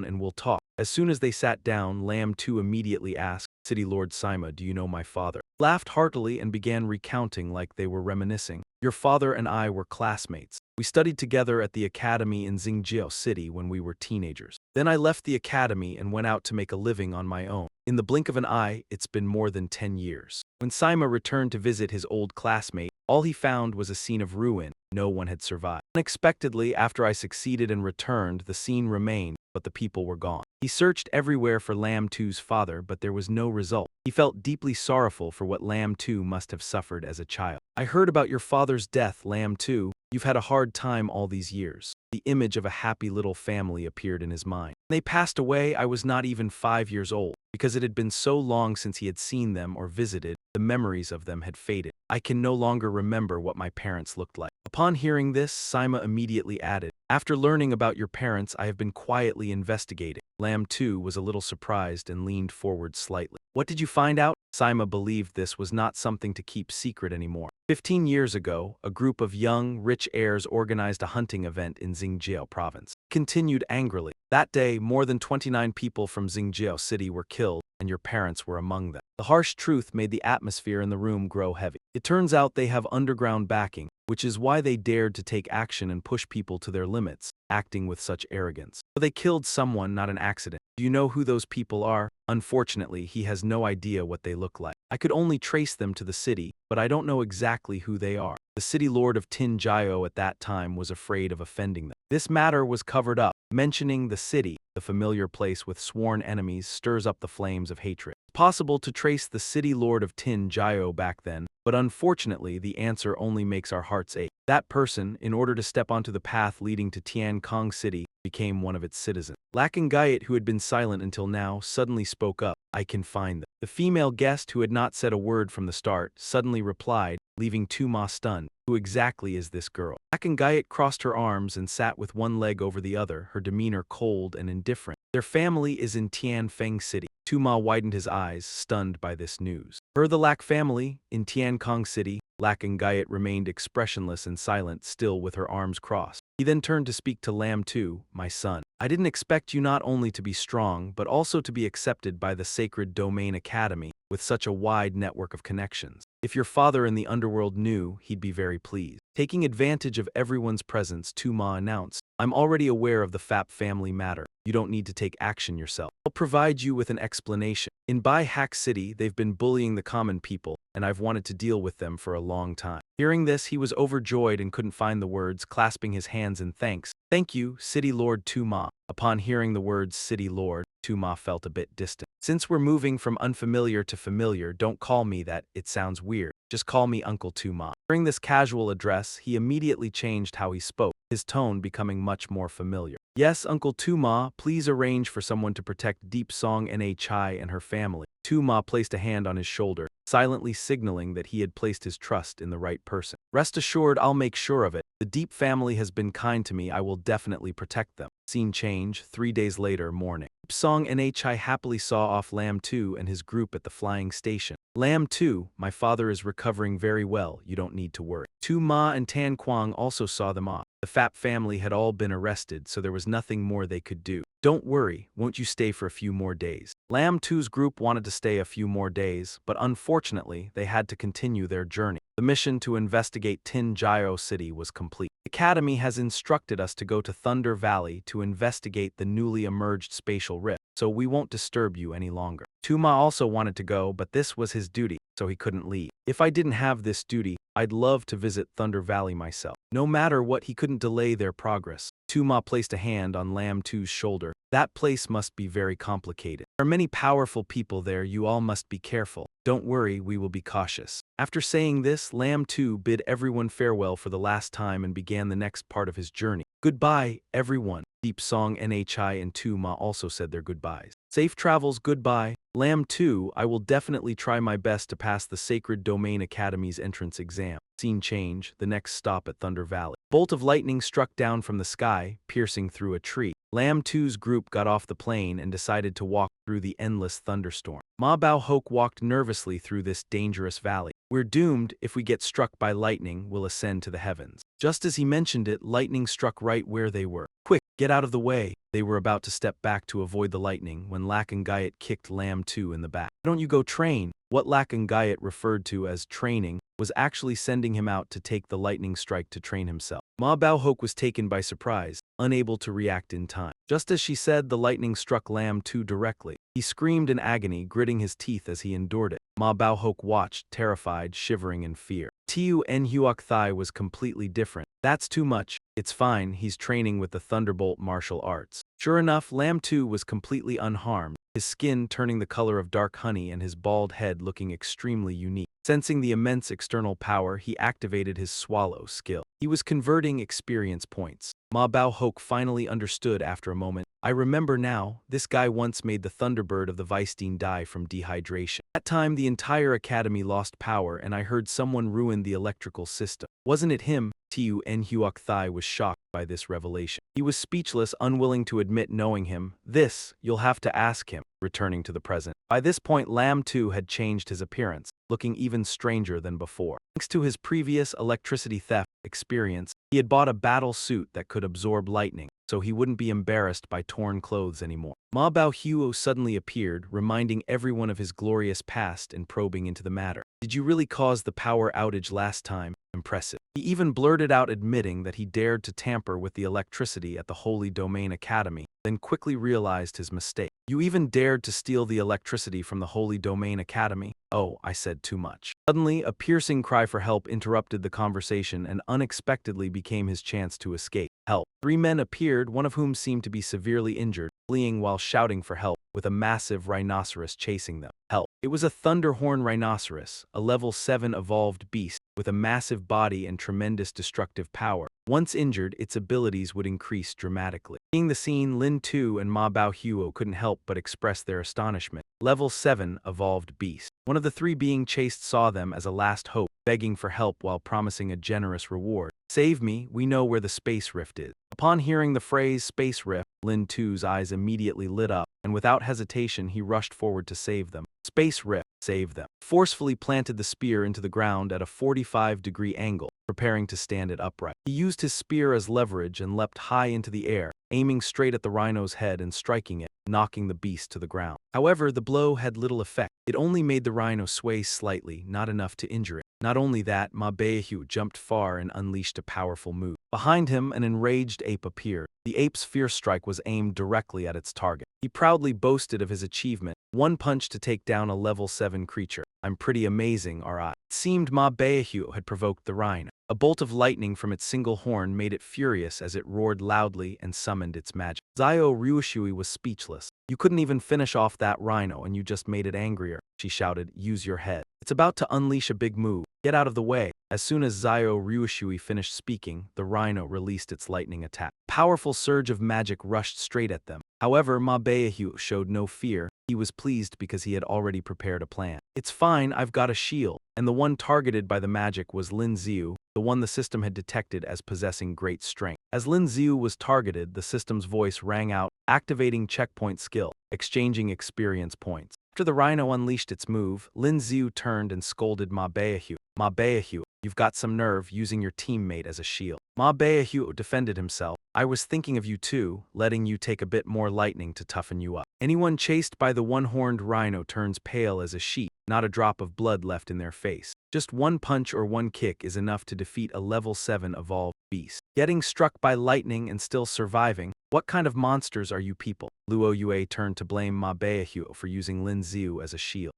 and we'll talk." As soon as they sat down, Lam 2 immediately asked, City Lord Sima, do you know my father? Laughed heartily and began recounting like they were reminiscing. Your father and I were classmates. We studied together at the academy in Xingjiao City when we were teenagers. Then I left the academy and went out to make a living on my own. In the blink of an eye, it's been more than 10 years. When Sima returned to visit his old classmate, all he found was a scene of ruin. No one had survived. Unexpectedly, after I succeeded and returned, the scene remained, but the people were gone. He searched everywhere for Lam Tu's father, but there was no result. He felt deeply sorrowful for what Lam Tu must have suffered as a child. I heard about your father's death, Lam Tu. You've had a hard time all these years. The image of a happy little family appeared in his mind. When they passed away, I was not even 5 years old. Because it had been so long since he had seen them or visited, the memories of them had faded. I can no longer remember what my parents looked like. Upon hearing this, Sima immediately added, after learning about your parents, I have been quietly investigating. Lam Tu was a little surprised and leaned forward slightly. What did you find out? Sima believed this was not something to keep secret anymore. 15 years ago, a group of young, rich heirs organized a hunting event in Xingjiao province. Continued angrily. That day, more than 29 people from Xingjiao City were killed, and your parents were among them. The harsh truth made the atmosphere in the room grow heavy. It turns out they have underground backing, which is why they dared to take action and push people to their limits, acting with such arrogance. But they killed someone, not an accident. Do you know who those people are? Unfortunately, he has no idea what they look like. I could only trace them to the city, but I don't know exactly who they are. The city lord of Tinjiao at that time was afraid of offending them. This matter was covered up. Mentioning the city, the familiar place with sworn enemies, stirs up the flames of hatred. It's possible to trace the city lord of Tinjiao back then, but unfortunately the answer only makes our hearts ache. That person, in order to step onto the path leading to Tian Kong City, became one of its citizens. Lacking Gaiet, who had been silent until now, suddenly spoke up. I can find them. The female guest, who had not said a word from the start, suddenly replied, leaving Tu Ma stunned. Who exactly is this girl? Lacking Gaiet crossed her arms and sat with one leg over the other, her demeanor cold and indifferent. Their family is in Tianfeng City. Tu Ma widened his eyes, stunned by this news. Her the Lack family, in Tiankong City. Lacking Gaiet remained expressionless and silent, still with her arms crossed. He then turned to speak to Lam Tu, my son. I didn't expect you not only to be strong, but also to be accepted by the Sacred Domain Academy, with such a wide network of connections. If your father in the underworld knew, he'd be very pleased. Taking advantage of everyone's presence, Tu Ma announced, I'm already aware of the Fap family matter. You don't need to take action yourself. I'll provide you with an explanation. In Bai Hak City, they've been bullying the common people, and I've wanted to deal with them for a long time. Hearing this, he was overjoyed and couldn't find the words, clasping his hands in thanks. Thank you, City Lord Tu Ma. Upon hearing the words City Lord, Tu Ma felt a bit distant. Since we're moving from unfamiliar to familiar, don't call me that, it sounds weird. Just call me Uncle Tu Ma. During this casual address, he immediately changed how he spoke, his tone becoming much more familiar. Yes, Uncle Tu Ma, please arrange for someone to protect Deep Song Nha and her family. Tu Ma placed a hand on his shoulder, silently signaling that he had placed his trust in the right person. Rest assured, I'll make sure of it. The Deep family has been kind to me, I will definitely protect them. Scene change, 3 days later, morning. Deep Song Nha happily saw off Lam Tu and his group at the flying station. Lam Tu, my father is recovering very well, you don't need to worry. Tu Ma and Tan Quang also saw them off. The Fap family had all been arrested, so there was nothing more they could do. Don't worry, won't you stay for a few more days? Lam Tu's group wanted to stay a few more days, but unfortunately, they had to continue their journey. The mission to investigate Tinjiao City was complete. The Academy has instructed us to go to Thunder Valley to investigate the newly emerged spatial rift, so we won't disturb you any longer. Tu Ma also wanted to go, but this was his duty, so he couldn't leave. If I didn't have this duty, I'd love to visit Thunder Valley myself. No matter what, he couldn't delay their progress. Tu Ma placed a hand on Lam Tu's shoulder. That place must be very complicated. There are many powerful people there, you all must be careful. Don't worry, we will be cautious. After saying this, Lam Tu bid everyone farewell for the last time and began the next part of his journey. Goodbye, everyone. Deep Song Nha and Tu Ma also said their goodbyes. Safe travels, goodbye. Lam Tu, I will definitely try my best to pass the Sacred Domain Academy's entrance exam. Scene change, the next stop at Thunder Valley. Bolt of lightning struck down from the sky, piercing through a tree. Lam Tu's group got off the plane and decided to walk through the endless thunderstorm. Ma Bao Hoke walked nervously through this dangerous valley. We're doomed. If we get struck by lightning, we'll ascend to the heavens. Just as he mentioned it, lightning struck right where they were. Quick, Get out of the way. They were about to step back to avoid the lightning when Lak and Gayat kicked Lam 2 in the back. Why don't you go train? What Lak and Gayat referred to as training was actually sending him out to take the lightning strike to train himself. Ma Baohok was taken by surprise, unable to react in time. Just as she said, the lightning struck Lam 2 directly. He screamed in agony, gritting his teeth as he endured it. Ma Baohok watched, terrified, shivering in fear. Tiu Nhuok Thai was completely different. That's too much. It's fine, he's training with the Thunderbolt martial arts. Sure enough, Lam 2 was completely unharmed, his skin turning the color of dark honey and his bald head looking extremely unique. Sensing the immense external power, he activated his swallow skill. He was converting experience points. Ma Baohok finally understood after a moment. I remember now, this guy once made the Thunderbird of the Weisstein die from dehydration. That time the entire academy lost power and I heard someone ruin the electrical system. Wasn't it him? Tiu Nhuok Thai was shocked by this revelation. He was speechless, unwilling to admit knowing him. This, you'll have to ask him, returning to the present. By this point, Lam 2 had changed his appearance, looking even stranger than before. Thanks to his previous electricity theft experience, he had bought a battle suit that could absorb lightning, so he wouldn't be embarrassed by torn clothes anymore. Ma Baohuo suddenly appeared, reminding everyone of his glorious past and probing into the matter. Did you really cause the power outage last time? Impressive. He even blurted out admitting that he dared to tamper with the electricity at the Holy Domain Academy, then quickly realized his mistake. You even dared to steal the electricity from the Holy Domain Academy? Oh, I said too much. Suddenly, a piercing cry for help interrupted the conversation and unexpectedly became his chance to escape. Help. 3 men appeared, one of whom seemed to be severely injured, fleeing while shouting for help, with a massive rhinoceros chasing them. Help. It was a thunderhorn rhinoceros, a level 7 evolved beast, with a massive body and tremendous destructive power. Once injured, its abilities would increase dramatically. Seeing the scene, Lynn 2 and Ma Baohuo couldn't help but express their astonishment. Level 7 evolved beast. One of the 3 being chased saw them as a last hope, begging for help while promising a generous reward. Save me, we know where the space rift is. Upon hearing the phrase space rift, Lin 2's eyes immediately lit up, and without hesitation he rushed forward to save them. Space rift, save them. Forcefully planted the spear into the ground at a 45-degree angle, preparing to stand it upright. He used his spear as leverage and leapt high into the air, aiming straight at the rhino's head and striking it, knocking the beast to the ground. However, the blow had little effect. It only made the rhino sway slightly, not enough to injure it. Not only that, Ma Baohu jumped far and unleashed a powerful move. Behind him, an enraged ape appeared. The ape's fierce strike was aimed directly at its target. He proudly boasted of his achievement, one punch to take down a level 7 creature. I'm pretty amazing, R.I. It seemed Ma Baohu had provoked the rhino. A bolt of lightning from its single horn made it furious as it roared loudly and summoned its magic. Zio Ryushui was speechless. You couldn't even finish off that rhino and you just made it angrier, she shouted. Use your head. It's about to unleash a big move. Get out of the way. As soon as Zio Ryushui finished speaking, the rhino released its lightning attack. A powerful surge of magic rushed straight at them. However, Ma Baohu showed no fear. He was pleased because he had already prepared a plan. It's fine, I've got a shield. And the one targeted by the magic was Lin Ziu, the one the system had detected as possessing great strength. As Lin Ziu was targeted, the system's voice rang out, activating checkpoint skill, exchanging experience points. After the rhino unleashed its move, Lin Ziu turned and scolded Ma Baohu. Ma Baohu, you've got some nerve using your teammate as a shield. Ma Baohu defended himself. I was thinking of you too, letting you take a bit more lightning to toughen you up. Anyone chased by the one-horned rhino turns pale as a sheet, not a drop of blood left in their face. Just one punch or one kick is enough to defeat a level 7 evolved beast. Getting struck by lightning and still surviving? What kind of monsters are you people? Luo Yue turned to blame Ma Baohu for using Lin Ziu as a shield.